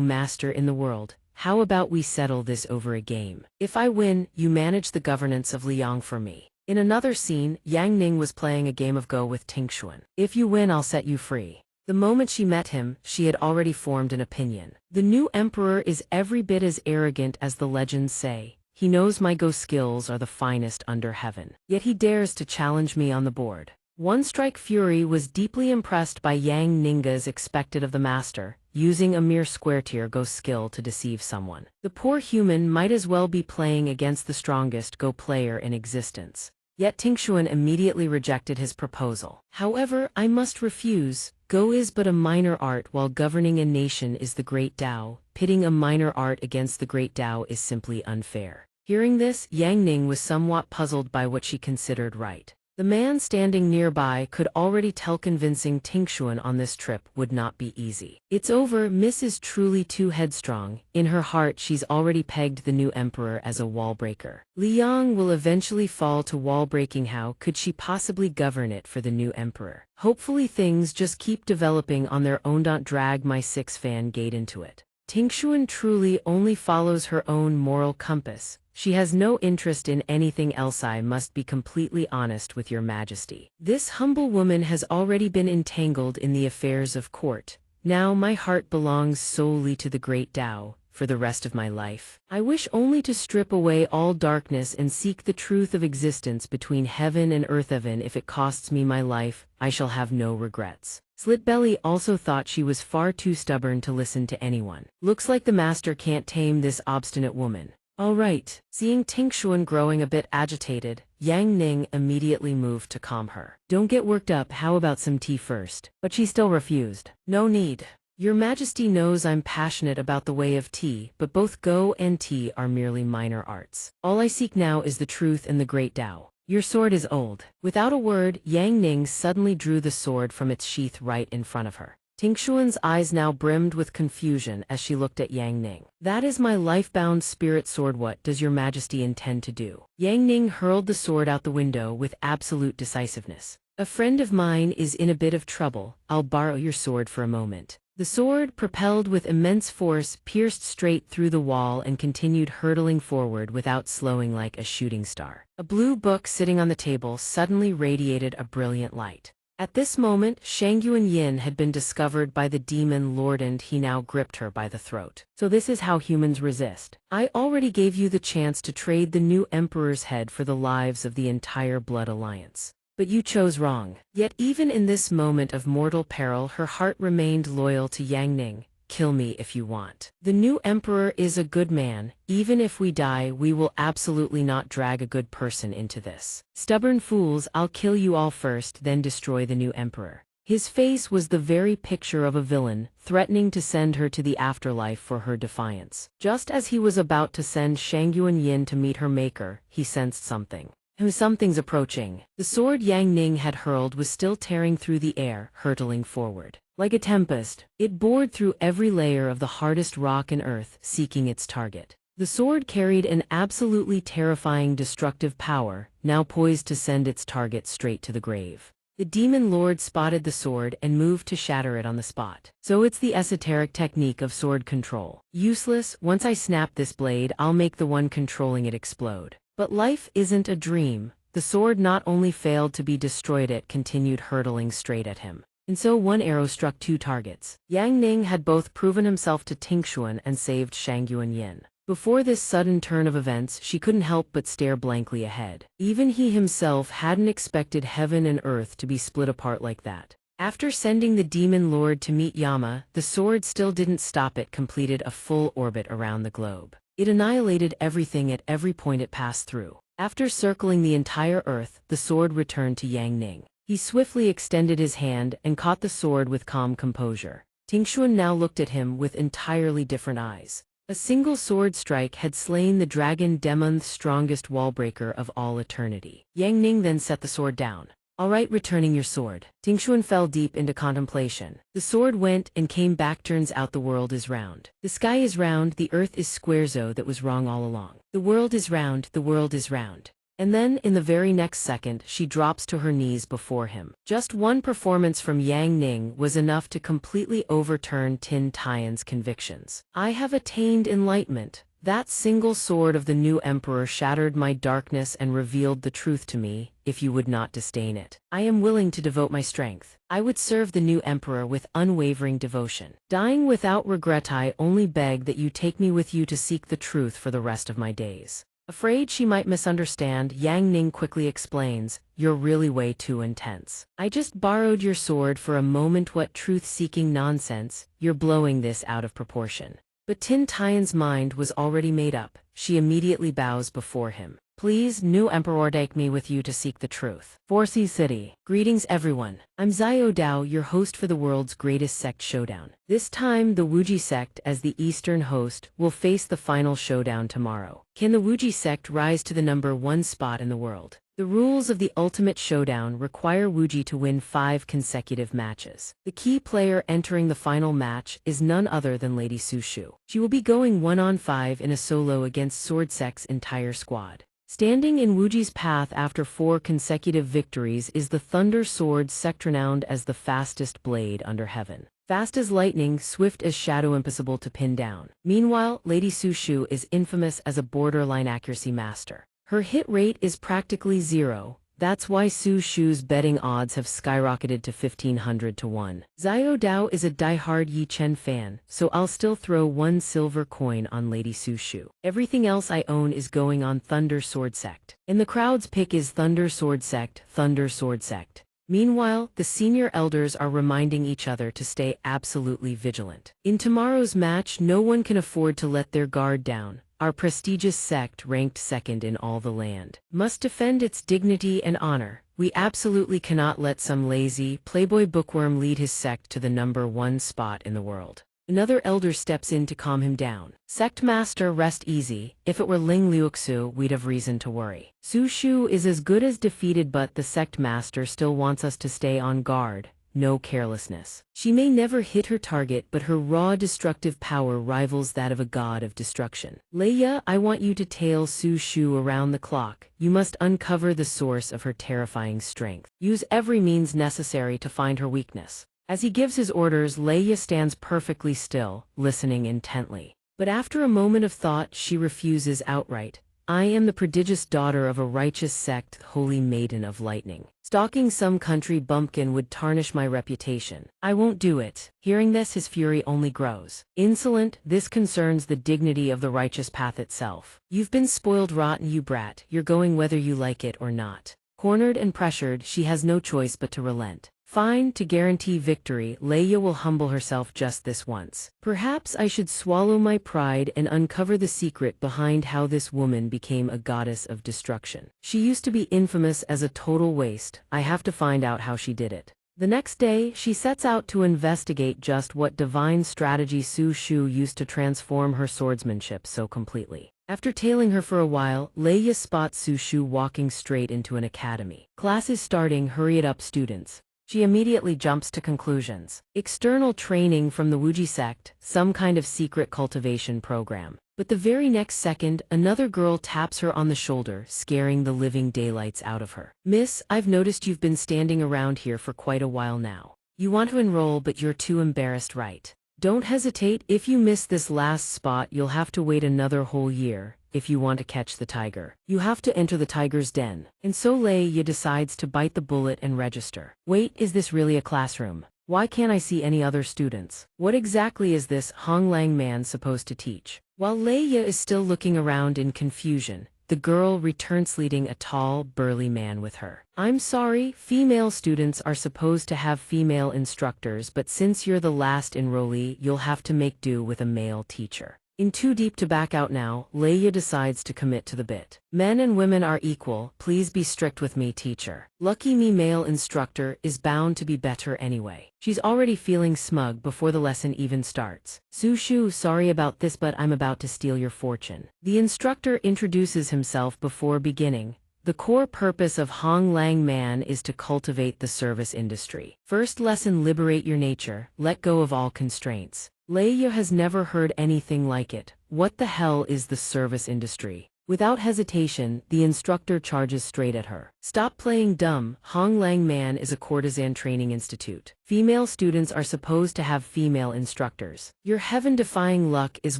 master in the world. How about we settle this over a game? If I win, you manage the governance of Liang for me." In another scene, Yang Ning was playing a game of Go with Tingshuan. "If you win, I'll set you free." The moment she met him, she had already formed an opinion. The new emperor is every bit as arrogant as the legends say. He knows my Go skills are the finest under heaven. Yet he dares to challenge me on the board. One Strike Fury was deeply impressed by Yang Ning's expected of the master, using a mere square-tier Go skill to deceive someone. The poor human might as well be playing against the strongest Go player in existence. Yet Tingshuan immediately rejected his proposal. "However, I must refuse. Go is but a minor art while governing a nation is the great Tao. Pitting a minor art against the great Tao is simply unfair." Hearing this, Yang Ning was somewhat puzzled by what she considered right. The man standing nearby could already tell convincing Tingshuan on this trip would not be easy. "It's over, Miss is truly too headstrong. In her heart she's already pegged the new emperor as a wall breaker. Liang will eventually fall to wall breaking. How could she possibly govern it for the new emperor? Hopefully things just keep developing on their own. Don't drag my 6-fan gate into it." Tingshuan truly only follows her own moral compass. She has no interest in anything else. "I must be completely honest with your majesty. This humble woman has already been entangled in the affairs of court. Now my heart belongs solely to the great Tao. For the rest of my life, I wish only to strip away all darkness and seek the truth of existence between heaven and earth. Even if it costs me my life, I shall have no regrets." Slitbelly also thought she was far too stubborn to listen to anyone. "Looks like the master can't tame this obstinate woman. All right." Seeing Tingshuan growing a bit agitated, Yang Ning immediately moved to calm her. "Don't get worked up, how about some tea first?" But she still refused. "No need. Your Majesty knows I'm passionate about the way of tea, but both Go and tea are merely minor arts. All I seek now is the truth and the great Tao. Your sword is old." Without a word, Yang Ning suddenly drew the sword from its sheath right in front of her. Tingshuan's eyes now brimmed with confusion as she looked at Yang Ning. "That is my life-bound spirit sword. What does your Majesty intend to do?" Yang Ning hurled the sword out the window with absolute decisiveness. "A friend of mine is in a bit of trouble. I'll borrow your sword for a moment." The sword, propelled with immense force, pierced straight through the wall and continued hurtling forward without slowing like a shooting star. A blue book sitting on the table suddenly radiated a brilliant light. At this moment, Shangyuan Yin had been discovered by the demon lord and he now gripped her by the throat. "So this is how humans resist. I already gave you the chance to trade the new emperor's head for the lives of the entire Blood Alliance. But you chose wrong." Yet even in this moment of mortal peril, her heart remained loyal to Yang Ning. "Kill me if you want. The new emperor is a good man. Even if we die, we will absolutely not drag a good person into this. Stubborn fools, I'll kill you all first, then destroy the new emperor." His face was the very picture of a villain, threatening to send her to the afterlife for her defiance. Just as he was about to send Shangyuan Yin to meet her maker, he sensed something. Something's approaching. The sword Yang Ning had hurled was still tearing through the air, hurtling forward. Like a tempest, it bored through every layer of the hardest rock and earth, seeking its target. The sword carried an absolutely terrifying destructive power, now poised to send its target straight to the grave. The demon lord spotted the sword and moved to shatter it on the spot. So it's the esoteric technique of sword control. Useless, once I snap this blade, I'll make the one controlling it explode. But life isn't a dream. The sword not only failed to be destroyed, it continued hurtling straight at him. And so one arrow struck two targets. Yang Ning had both proven himself to Tingshuan and saved Shangyuan Yin. Before this sudden turn of events, she couldn't help but stare blankly ahead. Even he himself hadn't expected heaven and earth to be split apart like that. After sending the demon lord to meet Yama, the sword still didn't stop. It completed a full orbit around the globe. It annihilated everything at every point it passed through. After circling the entire earth, the sword returned to Yang Ning. He swiftly extended his hand and caught the sword with calm composure. Tingshuan now looked at him with entirely different eyes. A single sword strike had slain the dragon demon's strongest wallbreaker of all eternity. Yang Ning then set the sword down. All right, returning your sword. Tingshuan fell deep into contemplation. The sword went and came back. Turns out the world is round. The sky is round, the earth is square. So that was wrong all along. The world is round, the world is round. And then, in the very next second, she drops to her knees before him. Just one performance from Yang Ning was enough to completely overturn Tin Tian's convictions. I have attained enlightenment. That single sword of the new emperor shattered my darkness and revealed the truth to me, if you would not disdain it. I am willing to devote my strength. I would serve the new emperor with unwavering devotion. Dying without regret, I only beg that you take me with you to seek the truth for the rest of my days. Afraid she might misunderstand, Yang Ning quickly explains, "You're really way too intense. I just borrowed your sword for a moment. What truth-seeking nonsense, you're blowing this out of proportion." But Tin Tian's mind was already made up. She immediately bows before him. "Please, new emperor, take me with you to seek the truth." 4C City. Greetings everyone. I'm Xiao Dao, your host for the world's greatest sect showdown. This time, the Wuji sect, as the Eastern host, will face the final showdown tomorrow. Can the Wuji sect rise to the #1 spot in the world? The rules of the ultimate showdown require Wuji to win 5 consecutive matches. The key player entering the final match is none other than Lady Su Shu. She will be going 1-on-5 in a solo against Sword Sect's entire squad. Standing in Wuji's path after 4 consecutive victories is the Thunder Sword Sect, renowned as the fastest blade under heaven. Fast as lightning, swift as shadow, impossible to pin down. Meanwhile, Lady Su Shu is infamous as a borderline accuracy master. Her hit rate is practically 0. That's why Su Shu's betting odds have skyrocketed to 1500 to 1. Xiao Dao is a diehard Yi Chen fan, so I'll still throw 1 silver coin on Lady Su Shu. Everything else I own is going on Thunder Sword Sect. And the crowd's pick is Thunder Sword Sect, Thunder Sword Sect. Meanwhile, the senior elders are reminding each other to stay absolutely vigilant. In tomorrow's match, no one can afford to let their guard down. Our prestigious sect, ranked 2nd in all the land, must defend its dignity and honor. We absolutely cannot let some lazy, playboy bookworm lead his sect to the #1 spot in the world. Another elder steps in to calm him down. Sect master, rest easy. If it were Ling Liuxu, we'd have reason to worry. Su Shu is as good as defeated, but the sect master still wants us to stay on guard. No carelessness. She may never hit her target, but her raw destructive power rivals that of a god of destruction. Leia, I want you to tail Su Shu around the clock. You must uncover the source of her terrifying strength. Use every means necessary to find her weakness. As he gives his orders, Leia stands perfectly still, listening intently. But after a moment of thought, she refuses outright. I am the prodigious daughter of a righteous sect, holy maiden of lightning. Stalking some country bumpkin would tarnish my reputation. I won't do it. Hearing this, his fury only grows. Insolent, this concerns the dignity of the righteous path itself. You've been spoiled rotten, you brat. You're going whether you like it or not. Cornered and pressured, she has no choice but to relent. Fine, to guarantee victory, Leia will humble herself just this once. Perhaps I should swallow my pride and uncover the secret behind how this woman became a goddess of destruction. She used to be infamous as a total waste. I have to find out how she did it. The next day, she sets out to investigate just what divine strategy Su Shu used to transform her swordsmanship so completely. After tailing her for a while, Leia spots Su Shu walking straight into an academy. Class is starting, hurry it up students. She immediately jumps to conclusions. External training from the wuxia sect, some kind of secret cultivation program. But the very next second, another girl taps her on the shoulder, scaring the living daylights out of her. Miss, I've noticed you've been standing around here for quite a while now. You want to enroll but you're too embarrassed, right? Don't hesitate, if you miss this last spot you'll have to wait another whole year. If you want to catch the tiger, you have to enter the tiger's den. And so Leia decides to bite the bullet and register. Wait, is this really a classroom? Why can't I see any other students? What exactly is this Honglang man supposed to teach? While Leia is still looking around in confusion, the girl returns leading a tall, burly man with her. I'm sorry, female students are supposed to have female instructors, but since you're the last enrollee, you'll have to make do with a male teacher. In too deep to back out now, Leia decides to commit to the bit. Men and women are equal, please be strict with me, teacher. Lucky me, male instructor is bound to be better anyway. She's already feeling smug before the lesson even starts. Su Shu, sorry about this but I'm about to steal your fortune. The instructor introduces himself before beginning. The core purpose of Honglang Man is to cultivate the service industry. First lesson, liberate your nature, let go of all constraints. Leia has never heard anything like it. What the hell is the service industry? Without hesitation, the instructor charges straight at her. Stop playing dumb, Honglang Man is a courtesan training institute. Female students are supposed to have female instructors. Your heaven-defying luck is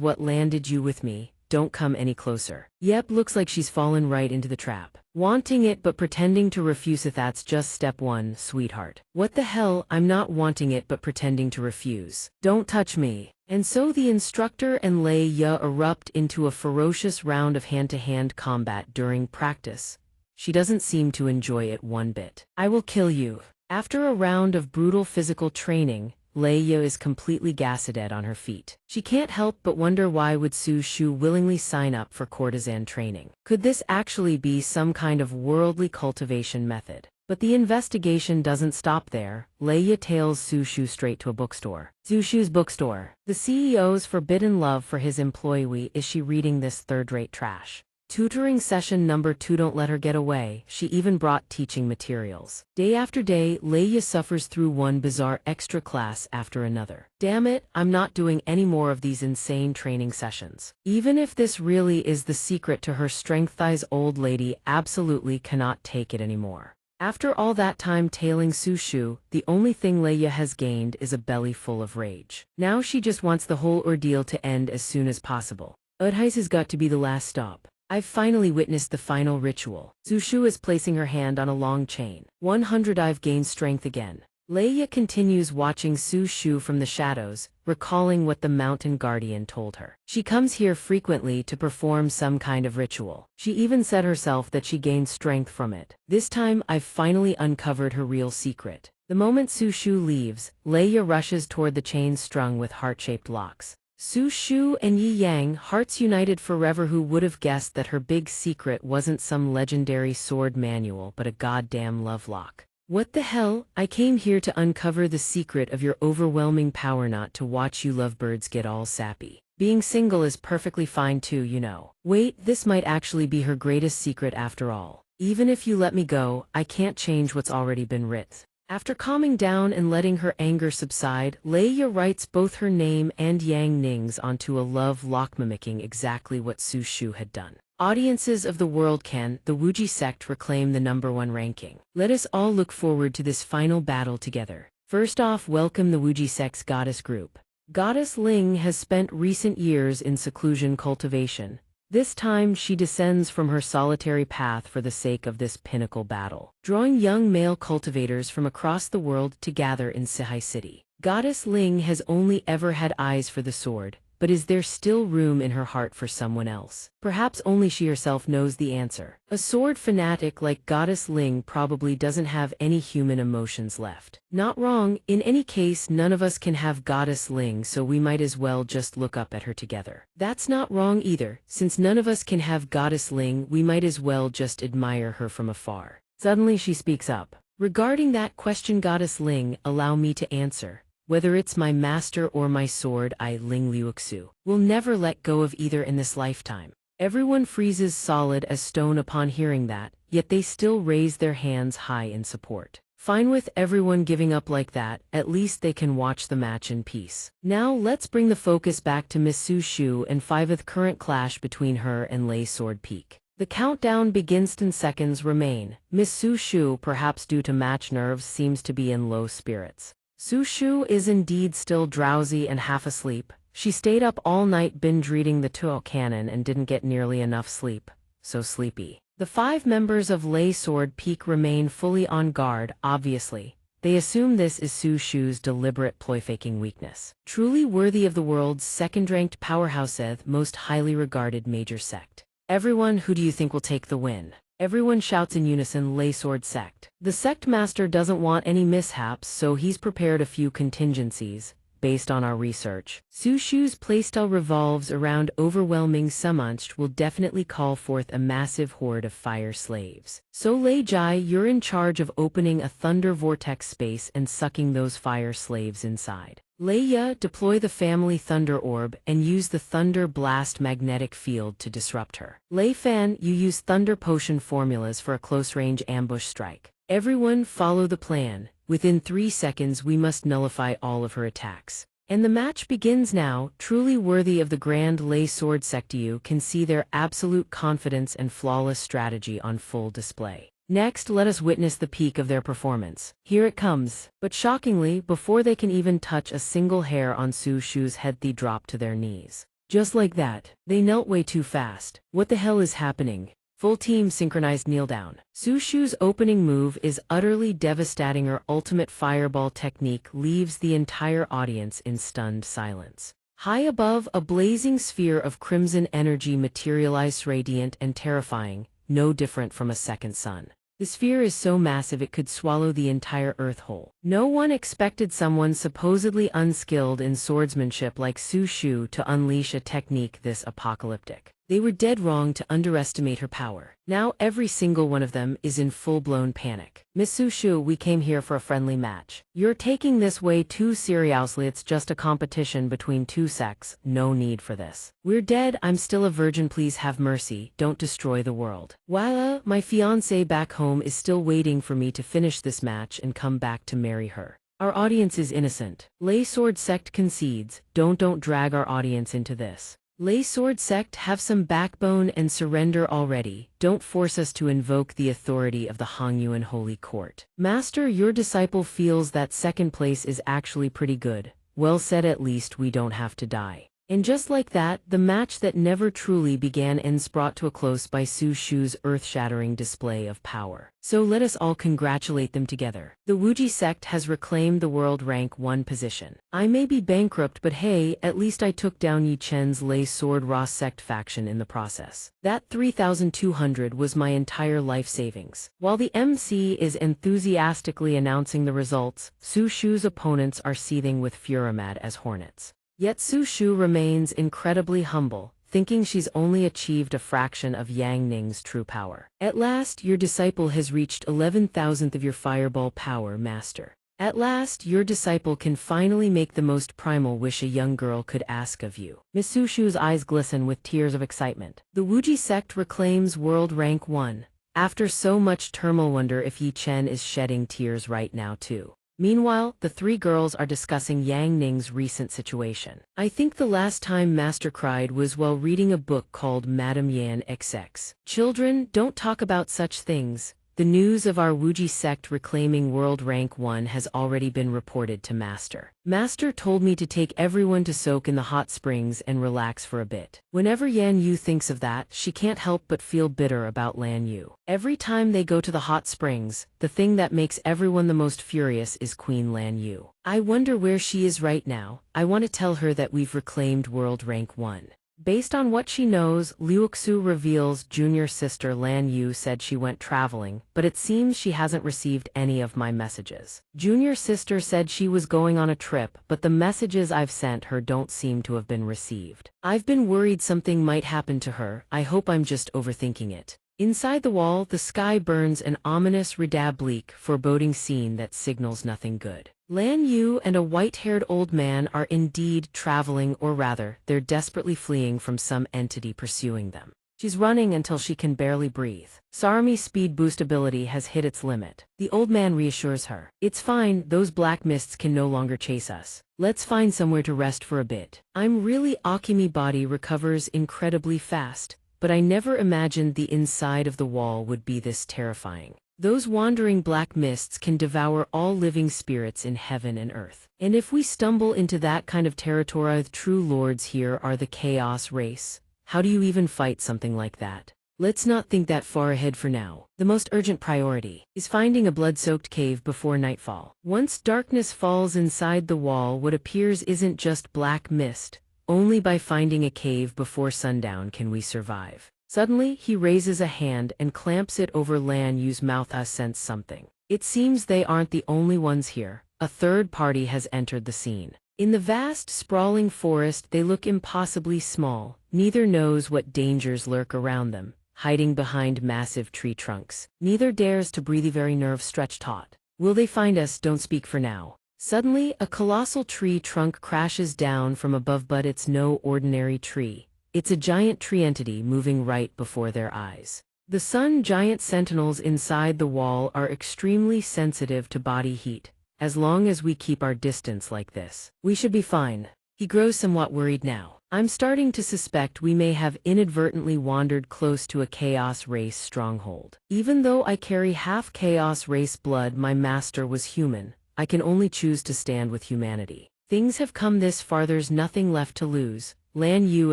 what landed you with me. Don't come any closer. Yep, looks like she's fallen right into the trap. Wanting it but pretending to refuse it, that's just step one, sweetheart. What the hell, I'm not wanting it but pretending to refuse. Don't touch me. And so the instructor and Leia erupt into a ferocious round of hand-to-hand combat during practice. She doesn't seem to enjoy it one bit. I will kill you. After a round of brutal physical training, Leia is completely gaslit on her feet. She can't help but wonder why would Su Shu willingly sign up for courtesan training. Could this actually be some kind of worldly cultivation method? But the investigation doesn't stop there. Leia tails Su Shu straight to a bookstore. Su Shu's bookstore. The CEO's forbidden love for his employee. Is she reading this third-rate trash? Tutoring session number 2, don't let her get away. She even brought teaching materials. Day after day, Leia suffers through one bizarre extra class after another. Damn it, I'm not doing any more of these insane training sessions. Even if this really is the secret to her strength, this old lady absolutely cannot take it anymore. After all that time tailing Su Shu, the only thing Leia has gained is a belly full of rage. Now she just wants the whole ordeal to end as soon as possible. Udheis has got to be the last stop. I've finally witnessed the final ritual. Su Shu is placing her hand on a long chain. 100. I've gained strength again. Leia continues watching Su Shu from the shadows, recalling what the mountain guardian told her. She comes here frequently to perform some kind of ritual. She even said herself that she gained strength from it. This time, I've finally uncovered her real secret. The moment Su Shu leaves, Leia rushes toward the chain strung with heart-shaped locks. Su Shu and Yi Yang, hearts united forever. Who would have guessed that her big secret wasn't some legendary sword manual but a goddamn love lock? What the hell? I came here to uncover the secret of your overwhelming power, not to watch you lovebirds get all sappy. Being single is perfectly fine too, you know. Wait, this might actually be her greatest secret after all. Even if you let me go, I can't change what's already been writ. After calming down and letting her anger subside, Leia writes both her name and Yang Ning's onto a love lock, mimicking exactly what Su Shu had done. Audiences of the world, can the wuxia sect reclaim the #1 ranking? Let us all look forward to this final battle together. First off, welcome the wuxia sect's goddess group. Goddess Ling has spent recent years in seclusion cultivation. This time she descends from her solitary path for the sake of this pinnacle battle, drawing young male cultivators from across the world to gather in Sihai City. Goddess Ling has only ever had eyes for the sword, but is there still room in her heart for someone else? Perhaps only she herself knows the answer. A sword fanatic like Goddess Ling probably doesn't have any human emotions left. Not wrong, in any case none of us can have Goddess Ling, so we might as well just look up at her together. That's not wrong either, since none of us can have Goddess Ling, we might as well just admire her from afar. Suddenly she speaks up. Regarding that question, Goddess Ling, allow me to answer. Whether it's my master or my sword, I, Ling Liuxu, will never let go of either in this lifetime. Everyone freezes solid as stone upon hearing that, yet they still raise their hands high in support. Fine with everyone giving up like that, at least they can watch the match in peace. Now let's bring the focus back to Miss Su Shu and 5th current clash between her and Lei Sword Peak. The countdown begins. 10 seconds remain. Miss Su Shu, perhaps due to match nerves, seems to be in low spirits. Su Shu is indeed still drowsy and half asleep. She stayed up all night binge reading the Tuo canon and didn't get nearly enough sleep. So sleepy. The 5 members of Lei Sword Peak remain fully on guard, obviously. They assume this is Su Shu's deliberate ploy-faking weakness. Truly worthy of the world's second-ranked powerhouse, most highly regarded major sect. Everyone, who do you think will take the win? Everyone shouts in unison, Lei Sword Sect. The sect master doesn't want any mishaps, so he's prepared a few contingencies. Based on our research, Su Shu's playstyle revolves around overwhelming summons, will definitely call forth a massive horde of fire slaves. So Lei Jai, you're in charge of opening a thunder vortex space and sucking those fire slaves inside. Lei Ya, deploy the family thunder orb and use the thunder blast magnetic field to disrupt her. Lei Fan, you use thunder potion formulas for a close-range ambush strike. Everyone follow the plan. Within 3 seconds we must nullify all of her attacks. And the match begins now. Truly worthy of the grand Lei Sword Sect, you can see their absolute confidence and flawless strategy on full display. Next, let us witness the peak of their performance. Here it comes. But shockingly, before they can even touch a single hair on Su Shu's head, they drop to their knees. Just like that. They knelt way too fast. What the hell is happening? Full team synchronized kneel down. Su Shu's opening move is utterly devastating. Her ultimate fireball technique leaves the entire audience in stunned silence. High above, a blazing sphere of crimson energy materialized, radiant and terrifying, no different from a second sun. The sphere is so massive it could swallow the entire earth whole. No one expected someone supposedly unskilled in swordsmanship like Su Shu to unleash a technique this apocalyptic. They were dead wrong to underestimate her power. Now every single one of them is in full-blown panic. Miss Su Shu, we came here for a friendly match. You're taking this way too seriously. It's just a competition between 2 sects. No need for this. We're dead. I'm still a virgin. Please have mercy. Don't destroy the world. Voila, my fiancé back home is still waiting for me to finish this match and come back to marry her. Our audience is innocent. Lei Sword Sect concedes. Don't drag our audience into this. Lei Sword Sect, have some backbone and surrender already. Don't force us to invoke the authority of the Hongyuan Holy Court. Master, your disciple feels that second place is actually pretty good. Well said, at least we don't have to die. And just like that, the match that never truly began ends, brought to a close by Su Shu's earth-shattering display of power. So let us all congratulate them together. The Wuji sect has reclaimed the world rank 1 position. I may be bankrupt, but hey, at least I took down Yi Chen's Lei Sword Ross sect faction in the process. That 3,200 was my entire life savings. While the MC is enthusiastically announcing the results, Su Shu's opponents are seething with fury mad as hornets. Yet Su Shu remains incredibly humble, thinking she's only achieved a fraction of Yang Ning's true power. At last, your disciple has reached 11,000th of your fireball power, master. At last, your disciple can finally make the most primal wish a young girl could ask of you. Miss Su Shu's eyes glisten with tears of excitement. The Wuji sect reclaims world rank 1. After so much turmoil, wonder if Yi Chen is shedding tears right now too. Meanwhile, the 3 girls are discussing Yang Ning's recent situation. I think the last time Master cried was while reading a book called Madame Yan XX. Children, don't talk about such things. The news of our Wuji sect reclaiming world rank 1 has already been reported to Master. Master told me to take everyone to soak in the hot springs and relax for a bit. Whenever Yan Yu thinks of that, she can't help but feel bitter about Lan Yu. Every time they go to the hot springs, the thing that makes everyone the most furious is Queen Lan Yu. I wonder where she is right now. I want to tell her that we've reclaimed world rank 1. Based on what she knows, Liuxu reveals junior sister Lan Yu said she went traveling, but it seems she hasn't received any of my messages. Junior sister said she was going on a trip, but the messages I've sent her don't seem to have been received. I've been worried something might happen to her. I hope I'm just overthinking it. Inside the wall, the sky burns an ominous, bleak, foreboding scene that signals nothing good. Lan Yu and a white-haired old man are indeed traveling, or rather, they're desperately fleeing from some entity pursuing them. She's running until she can barely breathe. Sarami's speed boost ability has hit its limit. The old man reassures her. It's fine, those black mists can no longer chase us. Let's find somewhere to rest for a bit. Akimi body recovers incredibly fast, but I never imagined the inside of the wall would be this terrifying. Those wandering black mists can devour all living spirits in heaven and earth. And if we stumble into that kind of territory, the true lords here are the chaos race. How do you even fight something like that? Let's not think that far ahead for now. The most urgent priority is finding a blood-soaked cave before nightfall. Once darkness falls inside the wall, what appears isn't just black mist. Only by finding a cave before sundown can we survive. Suddenly, he raises a hand and clamps it over Lan Yu's mouth. I sense something. It seems they aren't the only ones here. A third party has entered the scene. In the vast, sprawling forest, they look impossibly small. Neither knows what dangers lurk around them, hiding behind massive tree trunks. Neither dares to breathe. The very nerve stretched taut. Will they find us? Don't speak for now. Suddenly, a colossal tree trunk crashes down from above, but it's no ordinary tree. It's a giant tree entity moving right before their eyes. The sun giant sentinels inside the wall are extremely sensitive to body heat. As long as we keep our distance like this, we should be fine. He grows somewhat worried now. I'm starting to suspect we may have inadvertently wandered close to a chaos race stronghold. Even though I carry half chaos race blood, my master was human. I can only choose to stand with humanity. Things have come this far, there's nothing left to lose. Lan Yu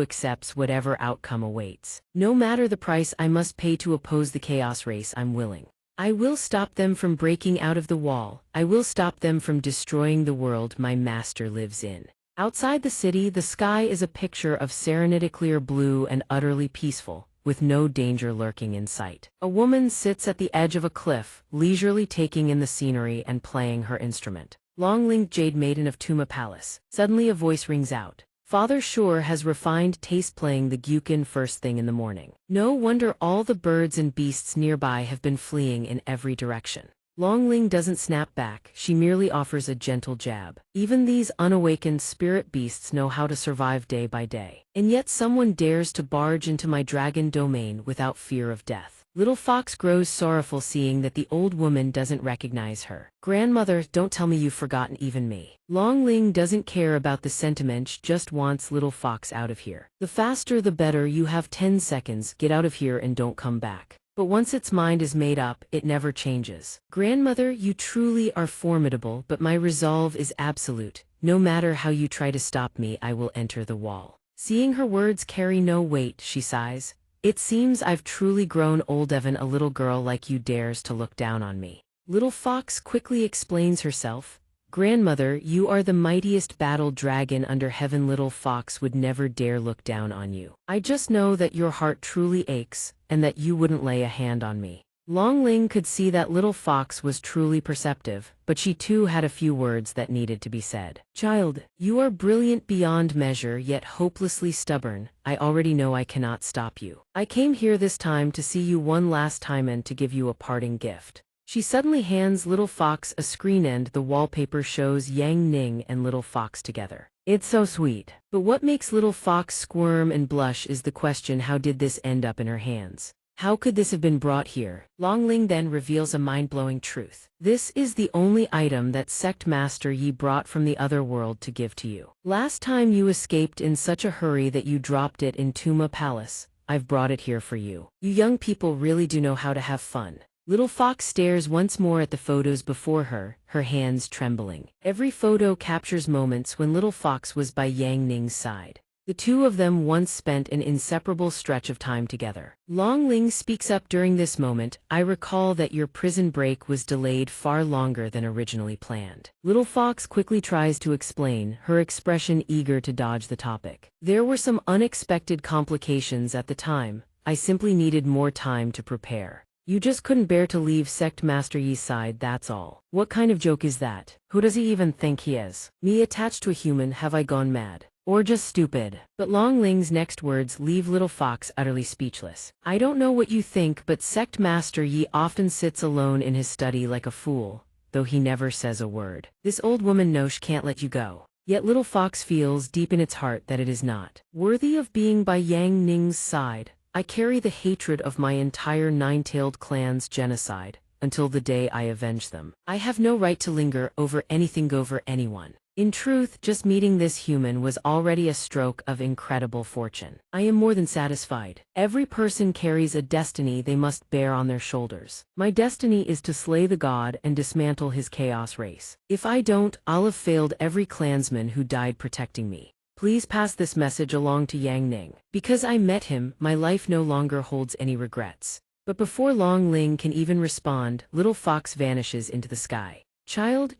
accepts whatever outcome awaits. No matter the price I must pay to oppose the chaos race, I'm willing. I will stop them from breaking out of the wall. I will stop them from destroying the world my master lives in. Outside the city, the sky is a picture of serenity, clear blue and utterly peaceful, with no danger lurking in sight. A woman sits at the edge of a cliff, leisurely taking in the scenery and playing her instrument. Long-linked jade maiden of Tuma Palace. Suddenly a voice rings out. Father sure has refined taste, playing the gyukin first thing in the morning. No wonder all the birds and beasts nearby have been fleeing in every direction. Longling doesn't snap back, she merely offers a gentle jab. Even these unawakened spirit beasts know how to survive day by day. And yet someone dares to barge into my dragon domain without fear of death. Little Fox grows sorrowful seeing that the old woman doesn't recognize her. Grandmother, don't tell me you've forgotten even me. Longling doesn't care about the sentiment, just wants Little Fox out of here. The faster the better, you have 10 seconds, get out of here and don't come back. But once its mind is made up, it never changes. Grandmother, you truly are formidable, but my resolve is absolute. No matter how you try to stop me, I will enter the wall. Seeing her words carry no weight, she sighs. It seems I've truly grown old. Even a little girl like you dares to look down on me. Little Fox quickly explains herself. Grandmother, you are the mightiest battle dragon under heaven. Little Fox would never dare look down on you. I just know that your heart truly aches, and that you wouldn't lay a hand on me. Longling could see that Little Fox was truly perceptive, but she too had a few words that needed to be said. Child, you are brilliant beyond measure, yet hopelessly stubborn. I already know I cannot stop you. I came here this time to see you one last time and to give you a parting gift. She suddenly hands Little Fox a screen, and the wallpaper shows Yang Ning and Little Fox together. It's so sweet. But what makes Little Fox squirm and blush is the question: how did this end up in her hands? How could this have been brought here? Longling then reveals a mind-blowing truth. This is the only item that Sect Master Yi brought from the other world to give to you. Last time you escaped in such a hurry that you dropped it in Tuma Palace. I've brought it here for you. You young people really do know how to have fun. Little Fox stares once more at the photos before her, her hands trembling. Every photo captures moments when Little Fox was by Yang Ning's side. The two of them once spent an inseparable stretch of time together. Longling speaks up during this moment. I recall that your prison break was delayed far longer than originally planned. Little Fox quickly tries to explain, her expression eager to dodge the topic. There were some unexpected complications at the time. I simply needed more time to prepare. You just couldn't bear to leave Sect Master Yi's side, that's all. What kind of joke is that? Who does he even think he is? Me attached to a human? Have I gone mad? Or just stupid. But Long Ling's next words leave Little Fox utterly speechless. I don't know what you think, but Sect Master Yi often sits alone in his study like a fool, though he never says a word. This old woman Nosh can't let you go. Yet Little Fox feels deep in its heart that it is not worthy of being by Yang Ning's side. I carry the hatred of my entire nine-tailed clan's genocide, until the day I avenge them. I have no right to linger over anyone. In truth, just meeting this human was already a stroke of incredible fortune. I am more than satisfied. Every person carries a destiny they must bear on their shoulders. My destiny is to slay the god and dismantle his chaos race. If I don't, I'll have failed every clansman who died protecting me. Please pass this message along to Yang Ning. Because I met him, my life no longer holds any regrets. But before Long Ling can even respond, Little Fox vanishes into the sky. Child,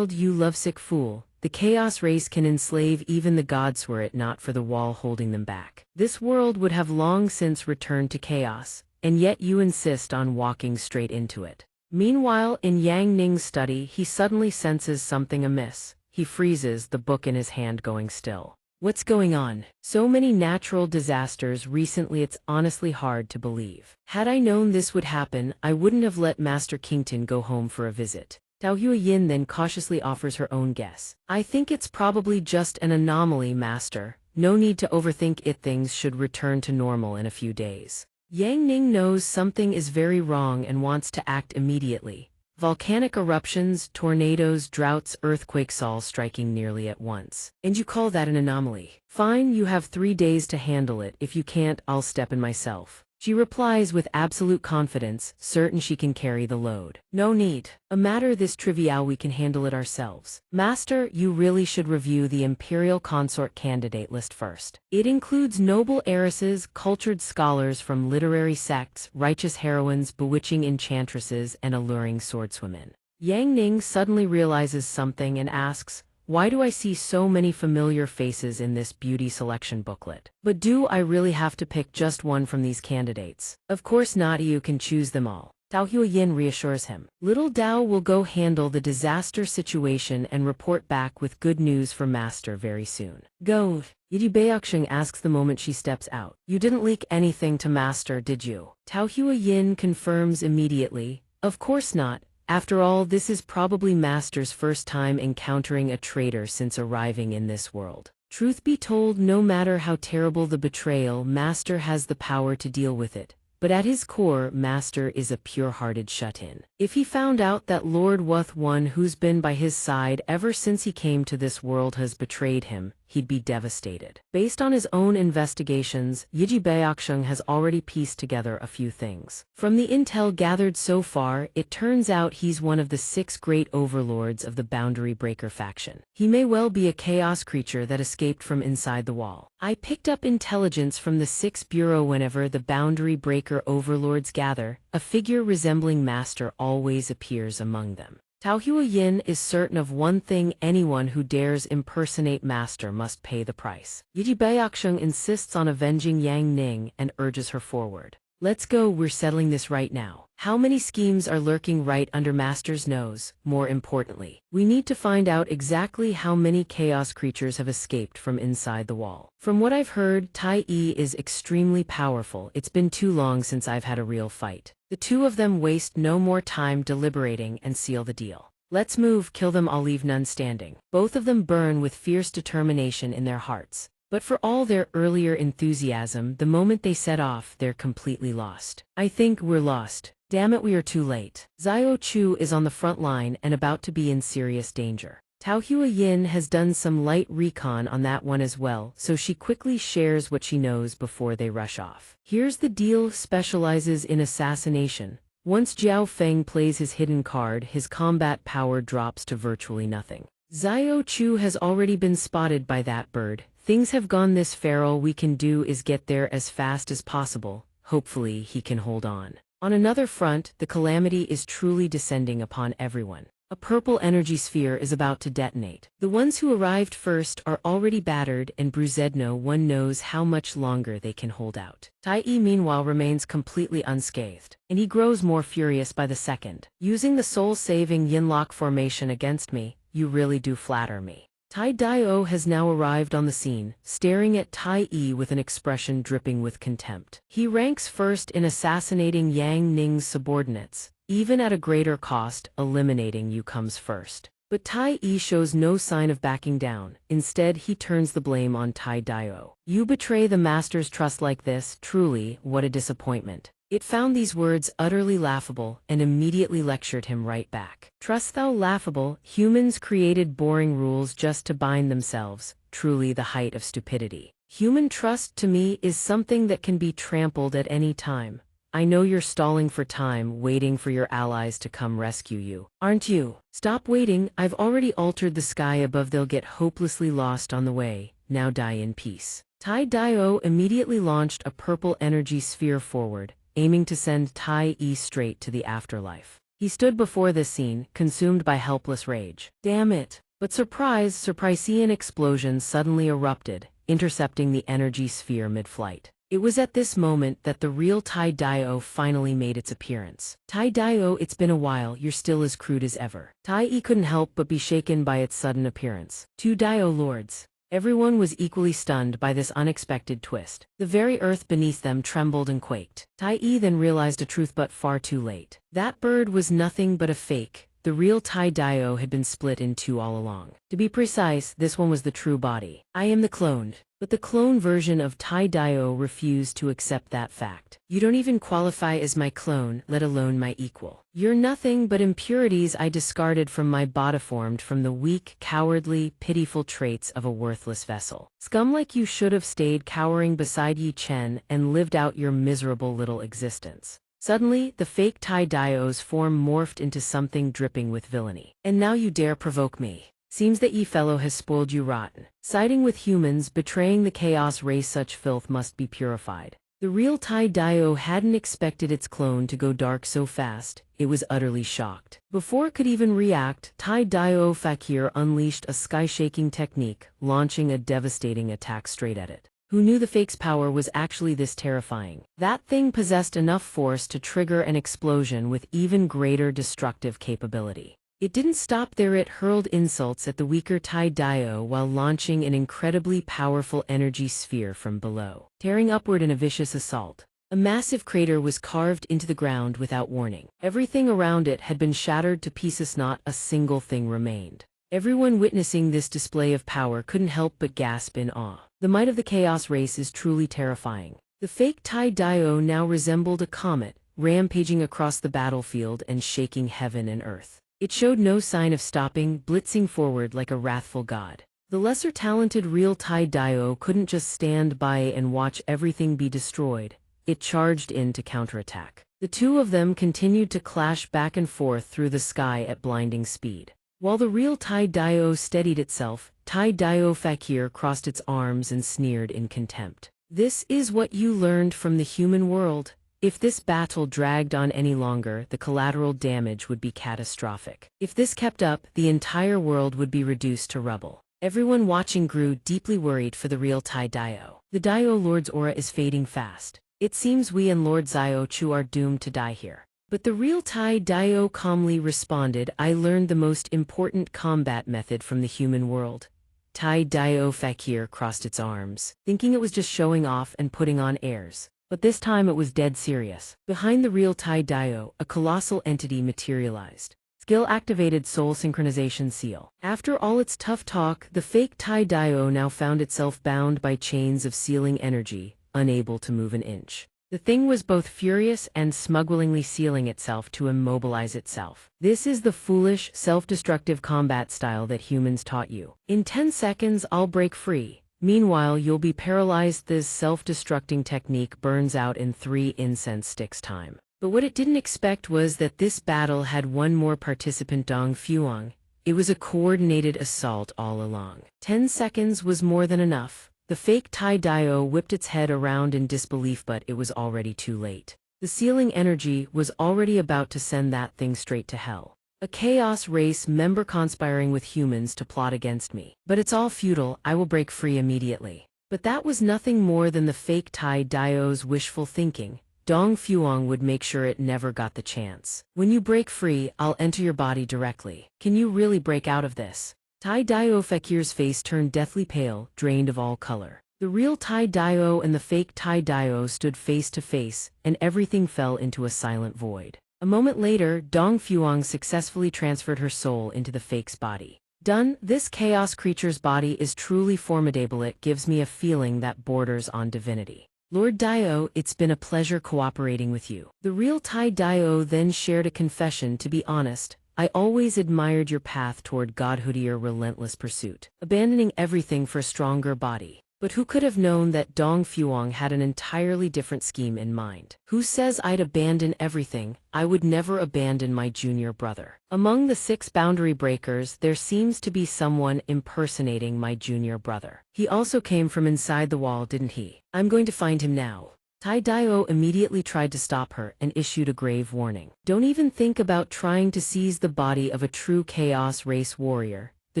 you lovesick fool. The chaos race can enslave even the gods were it not for the wall holding them back. This world would have long since returned to chaos, and yet you insist on walking straight into it. Meanwhile, in Yang Ning's study, he suddenly senses something amiss. He freezes, the book in his hand going still. What's going on? So many natural disasters recently, it's honestly hard to believe. Had I known this would happen, I wouldn't have let Master Kington go home for a visit. Donghua Yin then cautiously offers her own guess. I think it's probably just an anomaly, Master. No need to overthink it, things should return to normal in a few days. Yang Ning knows something is very wrong and wants to act immediately. Volcanic eruptions, tornadoes, droughts, earthquakes all striking nearly at once. And you call that an anomaly? Fine, you have 3 days to handle it. If you can't, I'll step in myself. She replies with absolute confidence, certain she can carry the load. No need. A matter this trivial, we can handle it ourselves. Master, you really should review the imperial consort candidate list first. It includes noble heiresses, cultured scholars from literary sects, righteous heroines, bewitching enchantresses, and alluring swordswomen. Yang Ning suddenly realizes something and asks, why do I see so many familiar faces in this beauty selection booklet? But do I really have to pick just one from these candidates? Of course not, you can choose them all. Donghua Yin reassures him. Little Dao will go handle the disaster situation and report back with good news for Master very soon. Go. Yidi Baoxing asks the moment she steps out. You didn't leak anything to Master, did you? Donghua Yin confirms immediately. Of course not. After all, this is probably Master's first time encountering a traitor since arriving in this world. Truth be told, no matter how terrible the betrayal, Master has the power to deal with it. But at his core, Master is a pure-hearted shut-in. If he found out that Lord Wuth, one who's been by his side ever since he came to this world, has betrayed him, he'd be devastated. Based on his own investigations, Yiji Baoxing has already pieced together a few things. From the intel gathered so far, it turns out he's one of the 6 great overlords of the Boundary Breaker faction. He may well be a chaos creature that escaped from inside the wall. I picked up intelligence from the 6th Bureau. Whenever the Boundary Breaker overlords gather, a figure resembling Master always appears among them. Donghua Yin is certain of one thing: anyone who dares impersonate Master must pay the price. Yiji Baoxing insists on avenging Yang Ning and urges her forward. Let's go, we're settling this right now. How many schemes are lurking right under Master's nose? More importantly, we need to find out exactly how many chaos creatures have escaped from inside the wall. From what I've heard, Tai Yi is extremely powerful. It's been too long since I've had a real fight. The two of them waste no more time deliberating and seal the deal. Let's move, kill them, I'll leave none standing. Both of them burn with fierce determination in their hearts. But for all their earlier enthusiasm, the moment they set off, they're completely lost. I think we're lost. Damn it, we are too late. Xiao Chu is on the front line and about to be in serious danger. Donghua Yin has done some light recon on that one as well, so she quickly shares what she knows before they rush off. Here's the deal: specializes in assassination. Once Jiao Feng plays his hidden card, his combat power drops to virtually nothing. Xiao Chu has already been spotted by that bird. Things have gone this far. All we can do is get there as fast as possible. Hopefully he can hold on. On another front, the calamity is truly descending upon everyone. A purple energy sphere is about to detonate. The ones who arrived first are already battered and bruised. No one knows how much longer they can hold out. Tai Yi meanwhile remains completely unscathed, and he grows more furious by the second. Using the soul-saving Yinlock formation against me, you really do flatter me. Tai Dao has now arrived on the scene, staring at Tai Yi with an expression dripping with contempt. He ranks first in assassinating Yang Ning's subordinates. Even at a greater cost, eliminating you comes first. But Tai Yi shows no sign of backing down. Instead, he turns the blame on Tai Dao. You betray the master's trust like this, truly, what a disappointment. It found these words utterly laughable and immediately lectured him right back. Trust thou laughable, humans created boring rules just to bind themselves, truly the height of stupidity. Human trust to me is something that can be trampled at any time. I know you're stalling for time, waiting for your allies to come rescue you. Aren't you? Stop waiting, I've already altered the sky above, they'll get hopelessly lost on the way, now die in peace. Tai Dao immediately launched a purple energy sphere forward, aiming to send Tai Yi straight to the afterlife. He stood before this scene, consumed by helpless rage. Damn it! But surprise-Surpriseian explosions suddenly erupted, intercepting the energy sphere mid-flight. It was at this moment that the real Tai Dao finally made its appearance. Tai Dao, it's been a while, you're still as crude as ever. Tai Yi couldn't help but be shaken by its sudden appearance. Two Dao lords. Everyone was equally stunned by this unexpected twist. The very earth beneath them trembled and quaked. Tai Yi then realized a truth, but far too late. That bird was nothing but a fake. The real Tai Dao had been split in two all along. To be precise, this one was the true body. I am the cloned. But the clone version of Tai Dao refused to accept that fact. You don't even qualify as my clone, let alone my equal. You're nothing but impurities I discarded from my body, formed from the weak, cowardly, pitiful traits of a worthless vessel. Scum like you should have stayed cowering beside Yi Chen and lived out your miserable little existence. Suddenly, the fake Tai Dao's form morphed into something dripping with villainy. And now you dare provoke me. Seems that ye fellow has spoiled you rotten. Siding with humans, betraying the chaos race, such filth must be purified. The real Tai Dao hadn't expected its clone to go dark so fast. It was utterly shocked. Before it could even react, Tai Dao Fakir unleashed a sky-shaking technique, launching a devastating attack straight at it. Who knew the fake's power was actually this terrifying? That thing possessed enough force to trigger an explosion with even greater destructive capability. It didn't stop there, it hurled insults at the weaker Tai Dao while launching an incredibly powerful energy sphere from below, tearing upward in a vicious assault. A massive crater was carved into the ground without warning. Everything around it had been shattered to pieces, not a single thing remained. Everyone witnessing this display of power couldn't help but gasp in awe. The might of the Chaos race is truly terrifying. The fake Tai Dao now resembled a comet, rampaging across the battlefield and shaking heaven and earth. It showed no sign of stopping, blitzing forward like a wrathful god. The lesser talented real Tai Dao couldn't just stand by and watch everything be destroyed. It charged in to counterattack. The two of them continued to clash back and forth through the sky at blinding speed. While the real Tai Dao steadied itself, Tai Dao Fakir crossed its arms and sneered in contempt. This is what you learned from the human world? If this battle dragged on any longer, the collateral damage would be catastrophic. If this kept up, the entire world would be reduced to rubble. Everyone watching grew deeply worried for the real Tai Dao. The Dao Lord's aura is fading fast. It seems we and Lord Xiao Chu are doomed to die here. But the real Tai Dao calmly responded, I learned the most important combat method from the human world. Tai Dao Fakir crossed its arms, thinking it was just showing off and putting on airs. But this time it was dead serious. Behind the real Tai Dao, a colossal entity materialized. Skill-activated soul synchronization seal. After all its tough talk, the fake Tai Dao now found itself bound by chains of sealing energy, unable to move an inch. The thing was both furious and smugglingly sealing itself to immobilize itself. This is the foolish, self-destructive combat style that humans taught you. In 10 seconds, I'll break free. Meanwhile, you'll be paralyzed. This self-destructing technique burns out in 3 incense sticks time. But what it didn't expect was that this battle had one more participant, Donghua. It was a coordinated assault all along. 10 seconds was more than enough. The fake Tai Dao whipped its head around in disbelief, but it was already too late. The sealing energy was already about to send that thing straight to hell. A chaos race member conspiring with humans to plot against me. But it's all futile, I will break free immediately. But that was nothing more than the fake Tai Dao's wishful thinking. Donghua would make sure it never got the chance. When you break free, I'll enter your body directly. Can you really break out of this? Tai Dio Fakir's face turned deathly pale, drained of all color. The real Tai Dio and the fake Tai Dio stood face to face, and everything fell into a silent void. A moment later, Dong Fuang successfully transferred her soul into the fake's body. Done, this chaos creature's body is truly formidable. It gives me a feeling that borders on divinity. Lord Dio, it's been a pleasure cooperating with you. The real Tai Dio then shared a confession. To be honest, I always admired your path toward godhood, your relentless pursuit, abandoning everything for a stronger body. But who could have known that Dong Fuang had an entirely different scheme in mind? Who says I'd abandon everything? I would never abandon my junior brother. Among the 6 boundary breakers, there seems to be someone impersonating my junior brother. He also came from inside the wall, didn't he? I'm going to find him now. Tai Dio immediately tried to stop her and issued a grave warning. Don't even think about trying to seize the body of a true chaos race warrior. The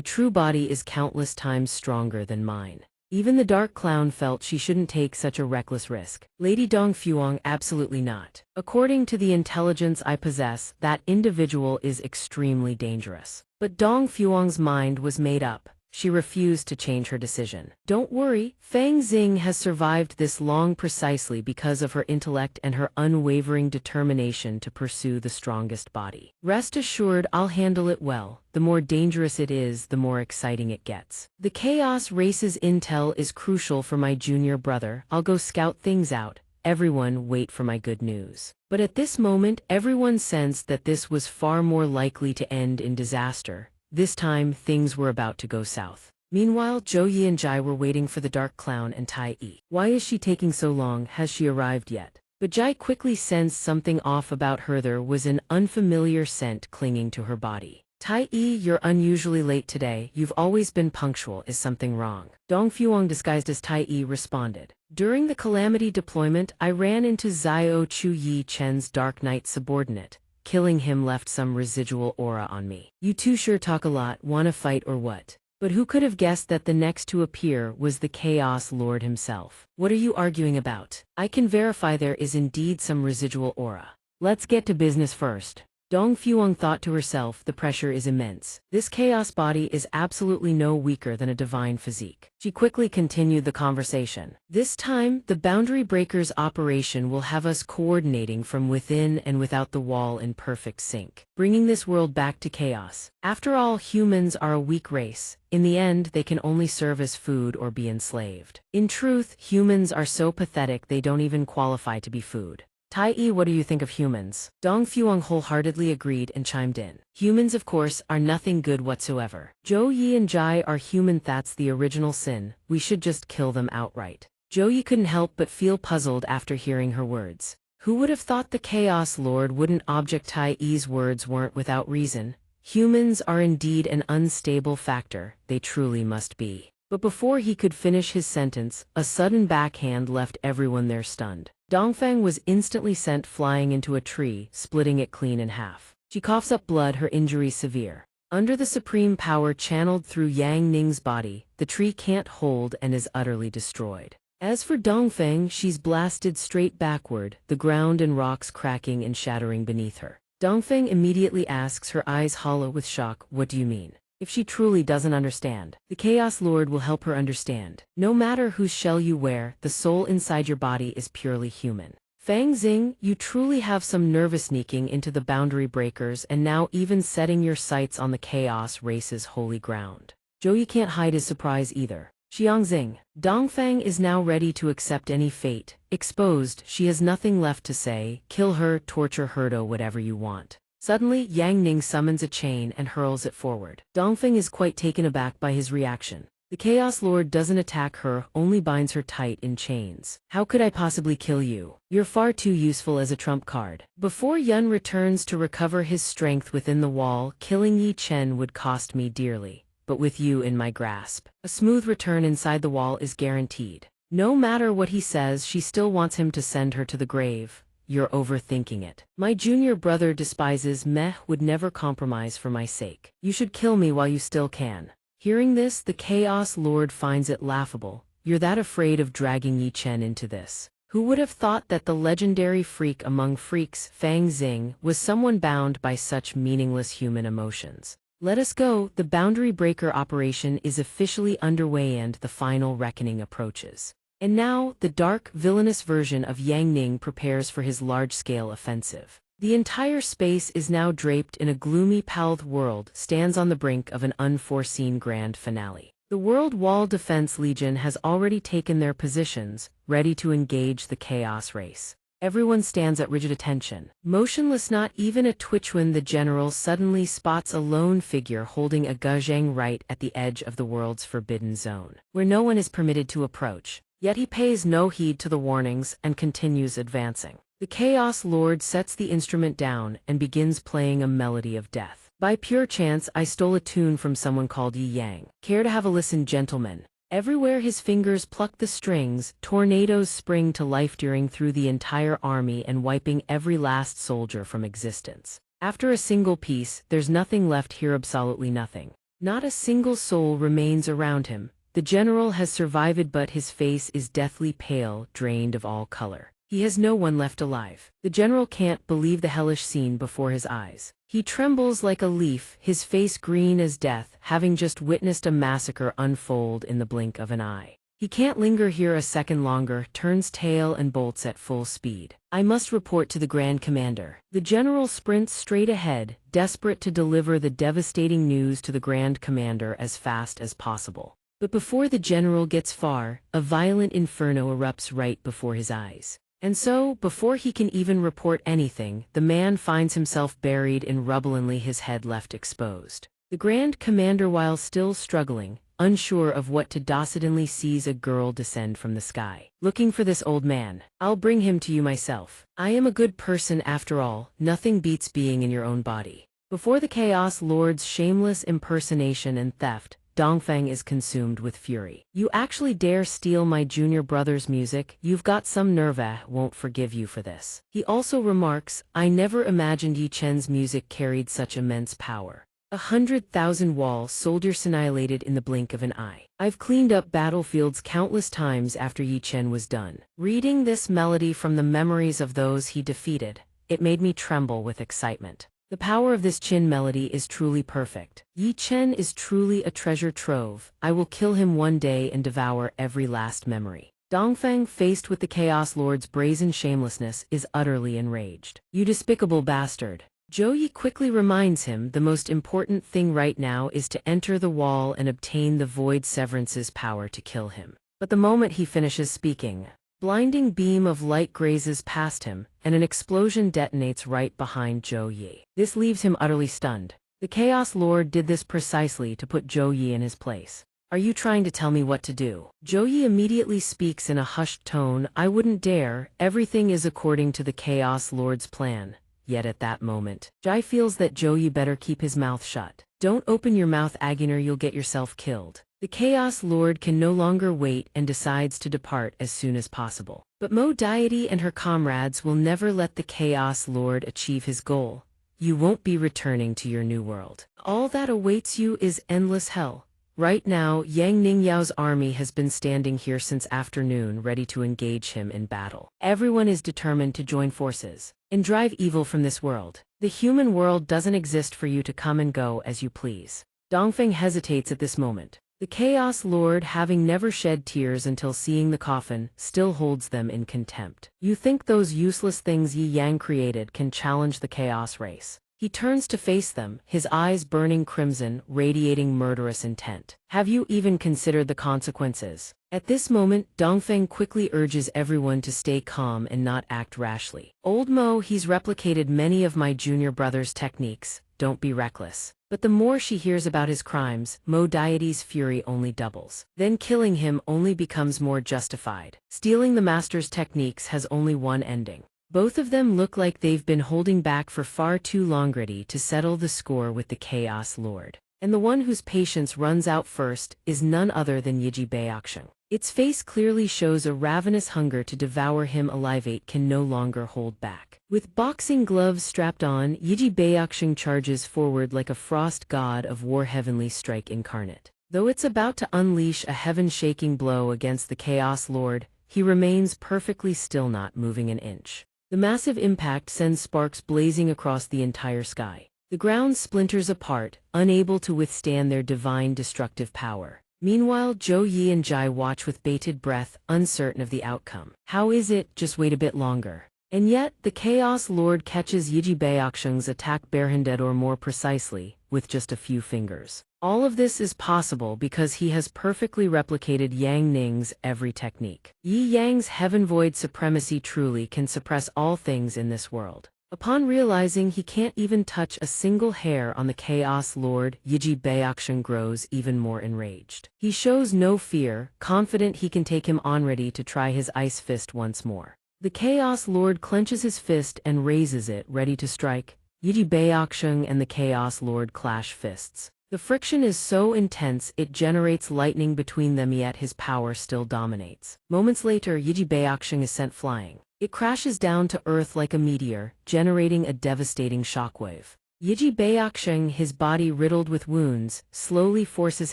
true body is countless times stronger than mine. Even the dark clown felt she shouldn't take such a reckless risk. Lady Dong Fuang, absolutely not. According to the intelligence I possess, that individual is extremely dangerous. But Dong Fuang's mind was made up. She refused to change her decision. Don't worry, Fang Xing has survived this long precisely because of her intellect and her unwavering determination to pursue the strongest body. Rest assured, I'll handle it well. The more dangerous it is, the more exciting it gets. The Chaos Race's intel is crucial for my junior brother. I'll go scout things out. Everyone wait for my good news. But at this moment, everyone sensed that this was far more likely to end in disaster. This time, things were about to go south. Meanwhile, Zhou Yi and Jai were waiting for the dark clown and Tai Yi. Why is she taking so long? Has she arrived yet? But Jai quickly sensed something off about her. There was an unfamiliar scent clinging to her body. Tai Yi, you're unusually late today. You've always been punctual. Is something wrong? Dong Fuang, disguised as Tai Yi, responded. During the Calamity deployment, I ran into Xiao Chu Yi Chen's Dark Knight subordinate. Killing him left some residual aura on me. You two sure talk a lot. Wanna fight or what? But who could have guessed that the next to appear was the Chaos Lord himself? What are you arguing about? I can verify there is indeed some residual aura. Let's get to business first. Dong Fuang thought to herself, the pressure is immense. This chaos body is absolutely no weaker than a divine physique. She quickly continued the conversation. This time, the boundary breakers operation will have us coordinating from within and without the wall in perfect sync, bringing this world back to chaos. After all, humans are a weak race. In the end, they can only serve as food or be enslaved. In truth, humans are so pathetic they don't even qualify to be food. Tai Yi, what do you think of humans? Dong Fuang wholeheartedly agreed and chimed in. Humans, of course, are nothing good whatsoever. Zhou Yi and Jai are human. That's the original sin. We should just kill them outright. Zhou Yi couldn't help but feel puzzled after hearing her words. Who would have thought the Chaos Lord wouldn't object? Tai Yi's words weren't without reason. Humans are indeed an unstable factor. They truly must be. But before he could finish his sentence, a sudden backhand left everyone there stunned. Dongfang was instantly sent flying into a tree, splitting it clean in half. She coughs up blood, her injury severe. Under the supreme power channeled through Yang Ning's body, the tree can't hold and is utterly destroyed. As for Dongfang, she's blasted straight backward, the ground and rocks cracking and shattering beneath her. Dongfang immediately asks, her eyes hollow with shock, what do you mean? If she truly doesn't understand, the Chaos Lord will help her understand. No matter whose shell you wear, the soul inside your body is purely human. Fang Xing, you truly have some nervous, sneaking into the boundary breakers and now even setting your sights on the Chaos Race's holy ground. Zhou Yi can't hide his surprise either. Xianxia, Dongfang is now ready to accept any fate. Exposed, she has nothing left to say. Kill her, torture her, do whatever you want. Suddenly, Yang Ning summons a chain and hurls it forward. Dongfeng is quite taken aback by his reaction. The Chaos Lord doesn't attack her, only binds her tight in chains. How could I possibly kill you? You're far too useful as a trump card. Before Yun returns to recover his strength within the wall, killing Yi Chen would cost me dearly. But with you in my grasp, a smooth return inside the wall is guaranteed. No matter what he says, she still wants him to send her to the grave. You're overthinking it. My junior brother despises me, would never compromise for my sake. You should kill me while you still can. Hearing this, the Chaos Lord finds it laughable. You're that afraid of dragging Yi Chen into this? Who would have thought that the legendary freak among freaks, Fang Xing, was someone bound by such meaningless human emotions? Let us go, the boundary breaker operation is officially underway and the final reckoning approaches. And now, the dark, villainous version of Yang Ning prepares for his large-scale offensive. The entire space is now draped in a gloomy pallid world stands on the brink of an unforeseen grand finale. The World Wall Defense Legion has already taken their positions, ready to engage the chaos race. Everyone stands at rigid attention. Motionless, not even a twitch, when the general suddenly spots a lone figure holding a guzheng right at the edge of the world's forbidden zone, where no one is permitted to approach. Yet he pays no heed to the warnings and continues advancing. The Chaos Lord sets the instrument down and begins playing a melody of death. By pure chance, I stole a tune from someone called Yi Yang. Care to have a listen, gentlemen? Everywhere his fingers pluck the strings, tornadoes spring to life, tearing through the entire army and wiping every last soldier from existence. After a single piece, there's nothing left here, absolutely nothing. Not a single soul remains around him. The general has survived, but his face is deathly pale, drained of all color. He has no one left alive. The general can't believe the hellish scene before his eyes. He trembles like a leaf, his face green as death, having just witnessed a massacre unfold in the blink of an eye. He can't linger here a second longer, turns tail and bolts at full speed. I must report to the Grand Commander. The general sprints straight ahead, desperate to deliver the devastating news to the Grand Commander as fast as possible. But before the general gets far, a violent inferno erupts right before his eyes. And so, before he can even report anything, the man finds himself buried in rubble, only his head left exposed. The Grand Commander, while still struggling, unsure of what to do, suddenly sees a girl descend from the sky. Looking for this old man. I'll bring him to you myself. I am a good person after all, nothing beats being in your own body. Before the Chaos Lord's shameless impersonation and theft, Dongfeng is consumed with fury. You actually dare steal my junior brother's music? You've got some nerve. I won't forgive you for this. He also remarks, I never imagined Yi Chen's music carried such immense power. 100,000 wall soldiers annihilated in the blink of an eye. I've cleaned up battlefields countless times after Yi Chen was done. Reading this melody from the memories of those he defeated, it made me tremble with excitement. The power of this Qin melody is truly perfect. Yi Chen is truly a treasure trove. I will kill him one day and devour every last memory. Dongfeng, faced with the Chaos Lord's brazen shamelessness, is utterly enraged. You despicable bastard. Zhou Yi quickly reminds him the most important thing right now is to enter the wall and obtain the Void Severance's power to kill him. But the moment he finishes speaking, blinding beam of light grazes past him, and an explosion detonates right behind Zhou Yi. This leaves him utterly stunned. The Chaos Lord did this precisely to put Zhou Yi in his place. Are you trying to tell me what to do? Zhou Yi immediately speaks in a hushed tone. I wouldn't dare. Everything is according to the Chaos Lord's plan. Yet at that moment, Jai feels that Zhou Yi better keep his mouth shut. Don't open your mouth, Aguiner, you'll get yourself killed. The Chaos Lord can no longer wait and decides to depart as soon as possible. But Mo Deity and her comrades will never let the Chaos Lord achieve his goal. You won't be returning to your new world. All that awaits you is endless hell. Right now, Yang Ningyao's army has been standing here since afternoon, ready to engage him in battle. Everyone is determined to join forces and drive evil from this world. The human world doesn't exist for you to come and go as you please. Dongfeng hesitates at this moment. The Chaos Lord, having never shed tears until seeing the coffin, still holds them in contempt. You think those useless things Yi Yang created can challenge the Chaos race? He turns to face them, his eyes burning crimson, radiating murderous intent. Have you even considered the consequences? At this moment, Dongfeng quickly urges everyone to stay calm and not act rashly. Old Mo, he's replicated many of my junior brother's techniques. Don't be reckless. But the more she hears about his crimes, Mo Deity's fury only doubles. Then killing him only becomes more justified. Stealing the master's techniques has only one ending. Both of them look like they've been holding back for far too long, ready to settle the score with the Chaos Lord. And the one whose patience runs out first is none other than Yiji Baoxing. Its face clearly shows a ravenous hunger to devour him alive. It can no longer hold back. With boxing gloves strapped on, Yiji Baoxing charges forward like a frost god of war, heavenly strike incarnate. Though it's about to unleash a heaven-shaking blow against the Chaos Lord, he remains perfectly still, not moving an inch. The massive impact sends sparks blazing across the entire sky. The ground splinters apart, unable to withstand their divine destructive power. Meanwhile, Zhou Yi and Jai watch with bated breath, uncertain of the outcome. How is it? Just wait a bit longer. And yet, the Chaos Lord catches Yiji Baoxing's attack barehanded, or more precisely, with just a few fingers. All of this is possible because he has perfectly replicated Yang Ning's every technique. Yi Yang's heaven void supremacy truly can suppress all things in this world. Upon realizing he can't even touch a single hair on the Chaos Lord, Yiji Baoxing grows even more enraged. He shows no fear, confident he can take him on, ready to try his ice fist once more. The Chaos Lord clenches his fist and raises it, ready to strike. Yiji Baoxing and the Chaos Lord clash fists. The friction is so intense it generates lightning between them, yet his power still dominates. Moments later, Yiji Baoxing is sent flying. It crashes down to earth like a meteor, generating a devastating shockwave. Yiji Baoxing, his body riddled with wounds, slowly forces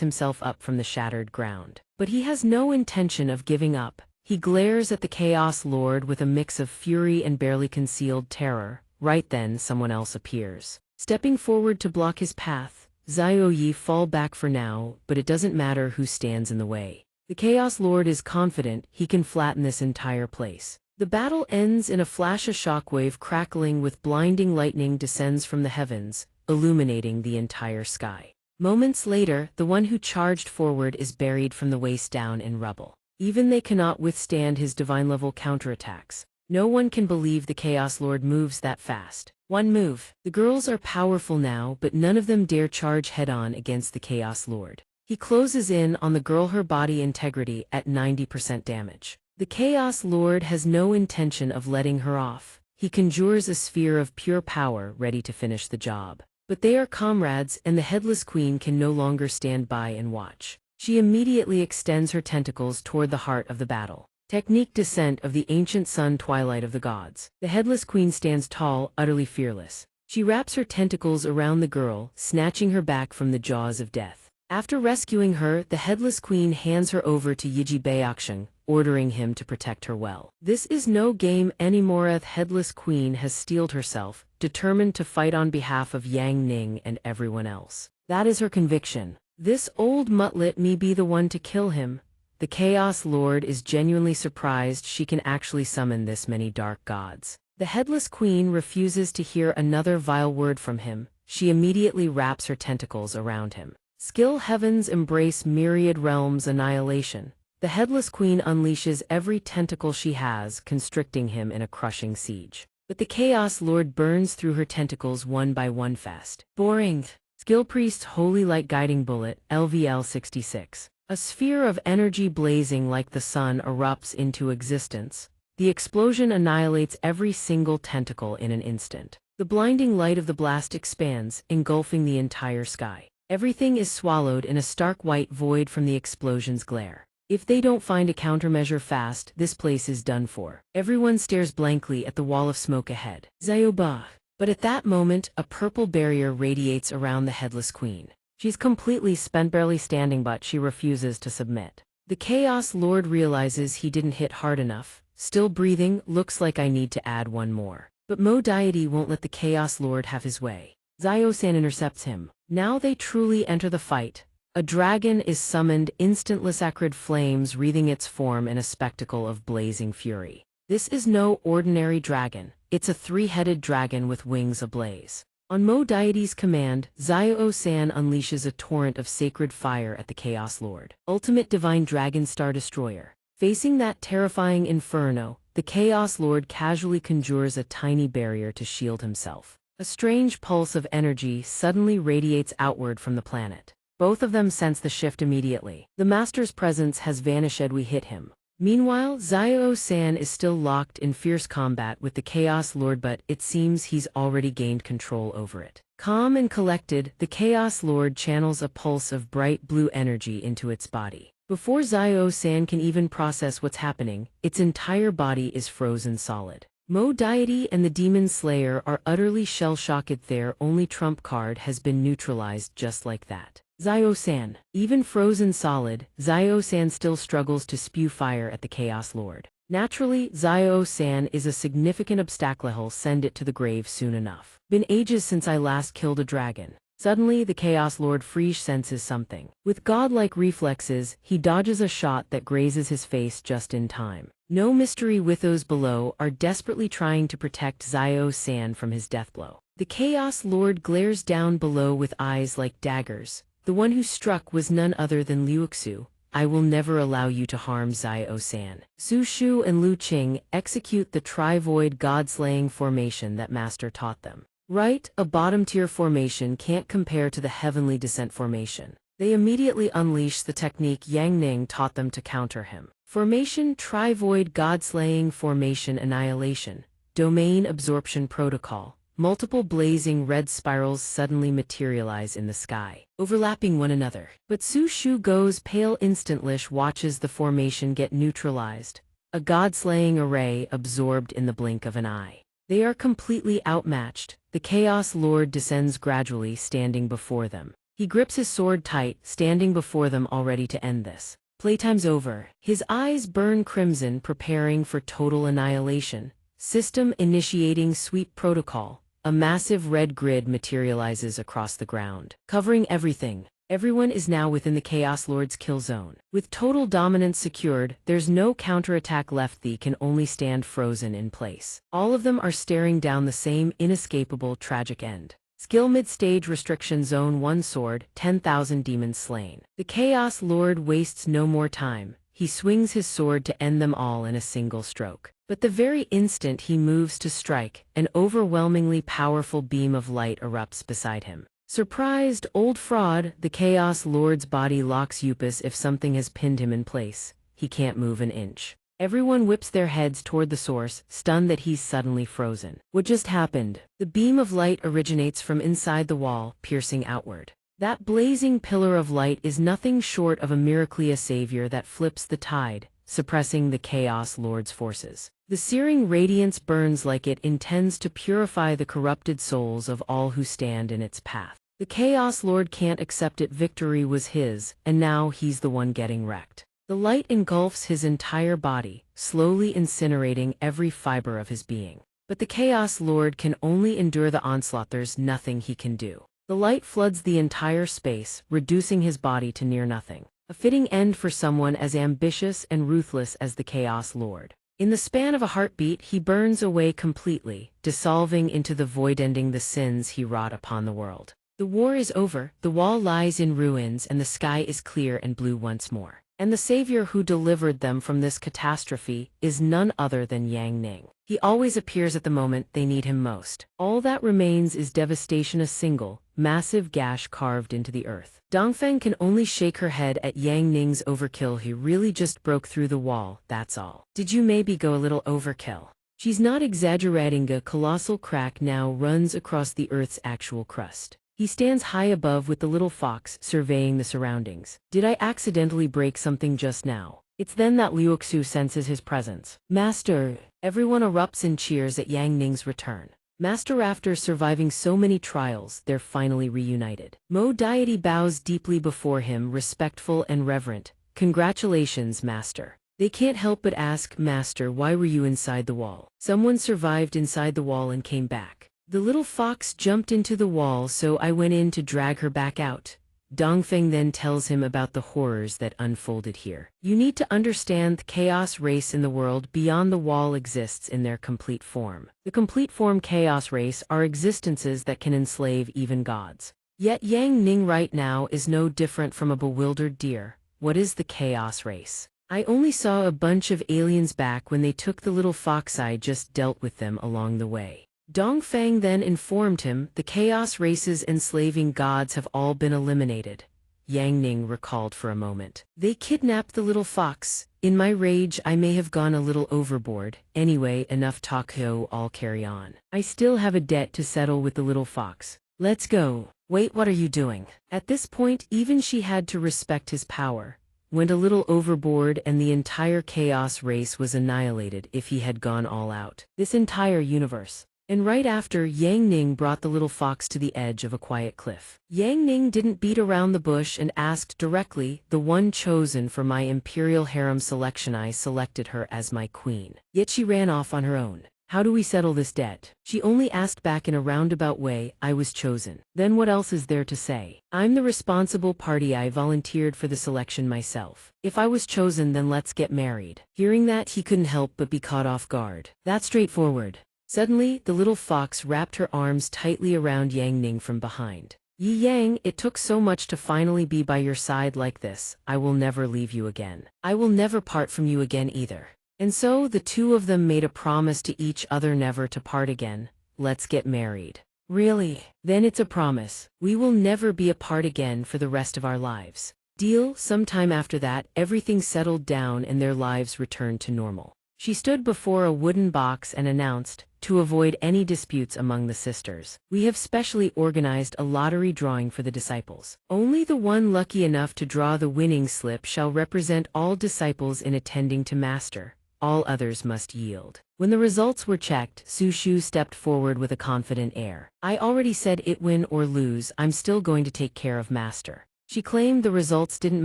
himself up from the shattered ground. But he has no intention of giving up. He glares at the Chaos Lord with a mix of fury and barely concealed terror. Right then, someone else appears. Stepping forward to block his path, Zhou Yi fall back for now, but it doesn't matter who stands in the way. The Chaos Lord is confident he can flatten this entire place. The battle ends in a flash. A shockwave crackling with blinding lightning descends from the heavens, illuminating the entire sky. Moments later, the one who charged forward is buried from the waist down in rubble. Even they cannot withstand his divine-level counterattacks. No one can believe the Chaos Lord moves that fast. One move. The girls are powerful now, but none of them dare charge head-on against the Chaos Lord. He closes in on the girl, her body integrity at 90% damage. The Chaos Lord has no intention of letting her off. He conjures a sphere of pure power, ready to finish the job. But they are comrades, and the Headless Queen can no longer stand by and watch. She immediately extends her tentacles toward the heart of the battle. Technique: Descent of the Ancient Sun, Twilight of the Gods. The Headless Queen stands tall, utterly fearless. She wraps her tentacles around the girl, snatching her back from the jaws of death. After rescuing her, the Headless Queen hands her over to Yiji Baoxing, ordering him to protect her well. This is no game anymore. The Headless Queen has steeled herself, determined to fight on behalf of Yang Ning and everyone else. That is her conviction. This old mutt let me be the one to kill him. The Chaos Lord is genuinely surprised she can actually summon this many dark gods. The Headless Queen refuses to hear another vile word from him. She immediately wraps her tentacles around him. Skill: Heavens embrace myriad realms annihilation. The Headless Queen unleashes every tentacle she has, constricting him in a crushing siege. But the Chaos Lord burns through her tentacles one by one fast. Boring. Skill: Priest's Holy Light Guiding Bullet, LVL 66. A sphere of energy blazing like the sun erupts into existence. The explosion annihilates every single tentacle in an instant. The blinding light of the blast expands, engulfing the entire sky. Everything is swallowed in a stark white void from the explosion's glare. If they don't find a countermeasure fast, this place is done for. Everyone stares blankly at the wall of smoke ahead. Zioba. But at that moment, a purple barrier radiates around the Headless Queen. She's completely spent, barely standing, but she refuses to submit. The Chaos Lord realizes he didn't hit hard enough. Still breathing, looks like I need to add one more. But Mo Deity won't let the Chaos Lord have his way. Zio-san intercepts him. Now they truly enter the fight. A dragon is summoned, instantless acrid flames wreathing its form in a spectacle of blazing fury. This is no ordinary dragon. It's a three-headed dragon with wings ablaze. On Mo Deity's command, Zio-san unleashes a torrent of sacred fire at the Chaos Lord. Ultimate Divine Dragon Star Destroyer. Facing that terrifying inferno, the Chaos Lord casually conjures a tiny barrier to shield himself. A strange pulse of energy suddenly radiates outward from the planet. Both of them sense the shift immediately. The Master's presence has vanished as we hit him. Meanwhile, Zio-san is still locked in fierce combat with the Chaos Lord, but it seems he's already gained control over it. Calm and collected, the Chaos Lord channels a pulse of bright blue energy into its body. Before Zio-san can even process what's happening, its entire body is frozen solid. Mo Deity and the Demon Slayer are utterly shell-shocked. Their only trump card has been neutralized just like that. Zio-san. Even frozen solid, Zio-san still struggles to spew fire at the Chaos Lord. Naturally, Xiao-san is a significant obstacle. He'll send it to the grave soon enough. Been ages since I last killed a dragon. Suddenly, the Chaos Lord Friesch senses something. With godlike reflexes, he dodges a shot that grazes his face just in time. No mystery, with those below are desperately trying to protect Xiao-san from his deathblow. The Chaos Lord glares down below with eyes like daggers. The one who struck was none other than Liuxu. I will never allow you to harm Xiao-san. Su Shu and Lu Qing execute the tri-void god-slaying formation that Master taught them. Right, a bottom-tier formation can't compare to the heavenly descent formation. They immediately unleash the technique Yang Ning taught them to counter him. Formation tri-void god-slaying formation annihilation. Domain absorption protocol. Multiple blazing red spirals suddenly materialize in the sky, overlapping one another. But Su Shu goes pale. Instantly watches the formation get neutralized. A god-slaying array absorbed in the blink of an eye. They are completely outmatched. The Chaos Lord descends gradually, standing before them. He grips his sword tight, standing before them, all ready to end this. Playtime's over. His eyes burn crimson, preparing for total annihilation. System initiating sweep protocol. A massive red grid materializes across the ground, covering everything. Everyone is now within the Chaos Lord's kill zone. With total dominance secured, there's no counterattack left. They can only stand frozen in place. All of them are staring down the same inescapable tragic end. Skill mid-stage restriction zone 1 sword, 10,000 demons slain. The Chaos Lord wastes no more time. He swings his sword to end them all in a single stroke. But the very instant he moves to strike, an overwhelmingly powerful beam of light erupts beside him. Surprised, old fraud, the Chaos Lord's body locks Upus. If something has pinned him in place, he can't move an inch. Everyone whips their heads toward the source, stunned that he's suddenly frozen. What just happened? The beam of light originates from inside the wall, piercing outward. That blazing pillar of light is nothing short of a miracle, a savior that flips the tide, suppressing the Chaos Lord's forces. The searing radiance burns like it intends to purify the corrupted souls of all who stand in its path. The Chaos Lord can't accept it. Victory was his, and now he's the one getting wrecked. The light engulfs his entire body, slowly incinerating every fiber of his being. But the Chaos Lord can only endure the onslaught. There's nothing he can do. The light floods the entire space, reducing his body to near nothing. A fitting end for someone as ambitious and ruthless as the Chaos Lord. In the span of a heartbeat, he burns away completely, dissolving into the void, ending the sins he wrought upon the world. The war is over, the wall lies in ruins, and the sky is clear and blue once more. And the savior who delivered them from this catastrophe is none other than Yang Ning. He always appears at the moment they need him most. All that remains is devastation, a single, massive gash carved into the earth. Dongfeng can only shake her head at Yang Ning's overkill. He really just broke through the wall, that's all. Did you maybe go a little overkill? She's not exaggerating. A colossal crack now runs across the earth's actual crust. He stands high above with the little fox, surveying the surroundings. Did I accidentally break something just now? It's then that Liuxu senses his presence. Master! Everyone erupts in cheers at Yang Ning's return. Master, after surviving so many trials, they're finally reunited. Mo deity bows deeply before him, respectful and reverent. Congratulations, Master. They can't help but ask, Master, why were you inside the wall? Someone survived inside the wall and came back. The little fox jumped into the wall, so I went in to drag her back out. Dongfeng then tells him about the horrors that unfolded here. You need to understand the chaos race in the world beyond the wall exists in their complete form. The complete form chaos race are existences that can enslave even gods. Yet Yang Ning right now is no different from a bewildered deer. What is the chaos race? I only saw a bunch of aliens back when they took the little fox. I just dealt with them along the way. Dongfeng then informed him the chaos race's enslaving gods have all been eliminated. Yang Ning recalled for a moment. They kidnapped the little fox. In my rage I may have gone a little overboard. Anyway, enough talk. I'll carry on. I still have a debt to settle with the little fox. Let's go. Wait, what are you doing? At this point even she had to respect his power. Went a little overboard and the entire chaos race was annihilated if he had gone all out. This entire universe. And right after, Yang Ning brought the little fox to the edge of a quiet cliff. Yang Ning didn't beat around the bush and asked directly, "The one chosen for my imperial harem selection, I selected her as my queen. Yet she ran off on her own. How do we settle this debt?" She only asked back in a roundabout way, "I was chosen. Then what else is there to say? I'm the responsible party. I volunteered for the selection myself. If I was chosen, then let's get married." Hearing that, he couldn't help but be caught off guard. That's straightforward. Suddenly, the little fox wrapped her arms tightly around Yang Ning from behind. "Yi Yang, it took so much to finally be by your side like this. I will never leave you again. I will never part from you again either." And so the two of them made a promise to each other never to part again. "Let's get married." "Really? Then it's a promise. We will never be apart again for the rest of our lives. Deal." Sometime after that, everything settled down and their lives returned to normal. She stood before a wooden box and announced, to avoid any disputes among the sisters, "We have specially organized a lottery drawing for the disciples. Only the one lucky enough to draw the winning slip shall represent all disciples in attending to Master. All others must yield." When the results were checked, Su Shu stepped forward with a confident air. "I already said it, win or lose, I'm still going to take care of Master." She claimed the results didn't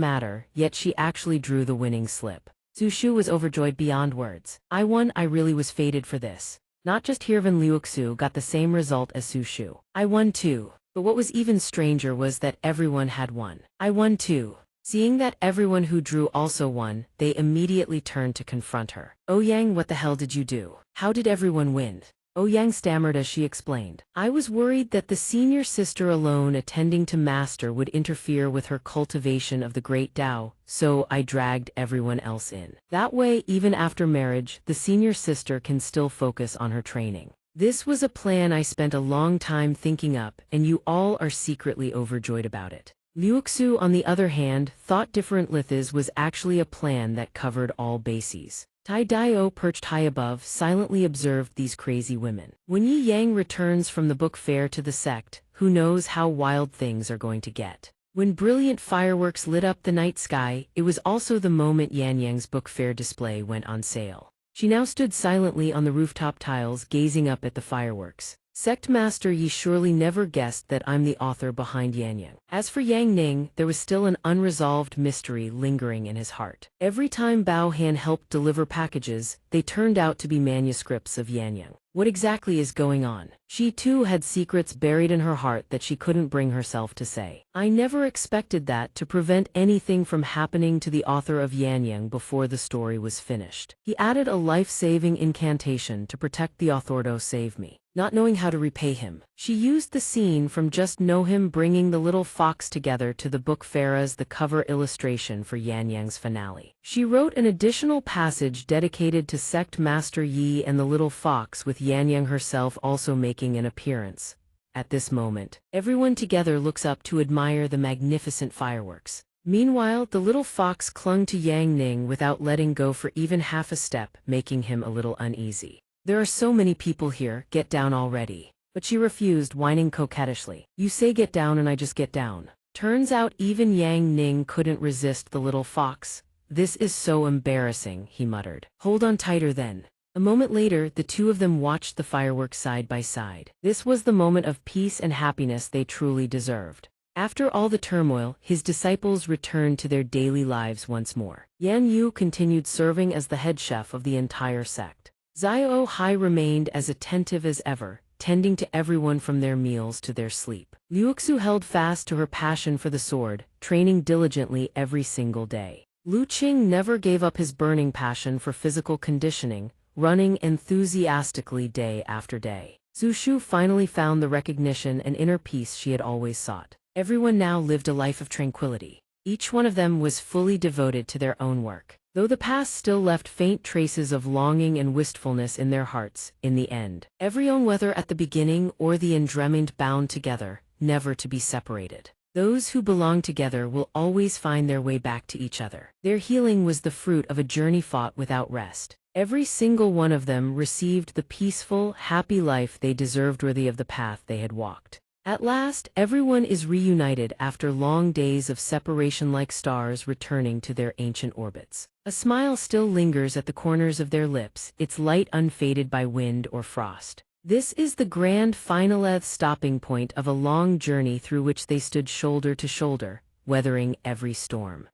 matter, yet she actually drew the winning slip. Su Shu was overjoyed beyond words. "I won. I really was fated for this." Not just Hirvan Liuxu got the same result as Su Shu. "I won too." But what was even stranger was that everyone had won. "I won too." Seeing that everyone who drew also won, they immediately turned to confront her. "Oh Yang, what the hell did you do? How did everyone win?" Oh Yang stammered as she explained. "I was worried that the senior sister alone attending to Master would interfere with her cultivation of the great Tao, so I dragged everyone else in. That way, even after marriage, the senior sister can still focus on her training. This was a plan I spent a long time thinking up, and you all are secretly overjoyed about it." Liuxu, on the other hand, thought different. Lithis was actually a plan that covered all bases. Tai Dio, perched high above, silently observed these crazy women. When Yi Yang returns from the book fair to the sect, who knows how wild things are going to get. When brilliant fireworks lit up the night sky, it was also the moment Yan Yang's book fair display went on sale. She now stood silently on the rooftop tiles, gazing up at the fireworks. "Sect Master Yi surely never guessed that I'm the author behind Yan Yang." As for Yang Ning, there was still an unresolved mystery lingering in his heart. Every time Bao Han helped deliver packages, they turned out to be manuscripts of Yan Yang. What exactly is going on? She too had secrets buried in her heart that she couldn't bring herself to say. "I never expected that to prevent anything from happening to the author of Yan Yang before the story was finished. He added a life-saving incantation to protect the author. Save me." Not knowing how to repay him, she used the scene from Just Know Him bringing the little fox together to the book fair as the cover illustration for Yan Yang's finale. She wrote an additional passage dedicated to Sect Master Yi and the little fox, with Yan Yang herself also making an appearance. At this moment, everyone together looks up to admire the magnificent fireworks. Meanwhile, the little fox clung to Yang Ning without letting go for even half a step, making him a little uneasy. "There are so many people here, get down already." But she refused, whining coquettishly. "You say get down and I just get down." Turns out even Yang Ning couldn't resist the little fox. "This is so embarrassing," he muttered. "Hold on tighter then." A moment later, the two of them watched the fireworks side by side. This was the moment of peace and happiness they truly deserved. After all the turmoil, his disciples returned to their daily lives once more. Yan Yu continued serving as the head chef of the entire sect. Xiao Hai remained as attentive as ever, tending to everyone from their meals to their sleep. Liuxu held fast to her passion for the sword, training diligently every single day. Lu Qing never gave up his burning passion for physical conditioning, running enthusiastically day after day. Su Shu finally found the recognition and inner peace she had always sought. Everyone now lived a life of tranquility. Each one of them was fully devoted to their own work. Though the past still left faint traces of longing and wistfulness in their hearts, in the end, everyone, whether at the beginning or the end, remained bound together, never to be separated. Those who belong together will always find their way back to each other. Their healing was the fruit of a journey fought without rest. Every single one of them received the peaceful, happy life they deserved, worthy of the path they had walked. At last, everyone is reunited after long days of separation, like stars returning to their ancient orbits. A smile still lingers at the corners of their lips, its light unfaded by wind or frost. This is the grand finaleth stopping point of a long journey through which they stood shoulder to shoulder, weathering every storm.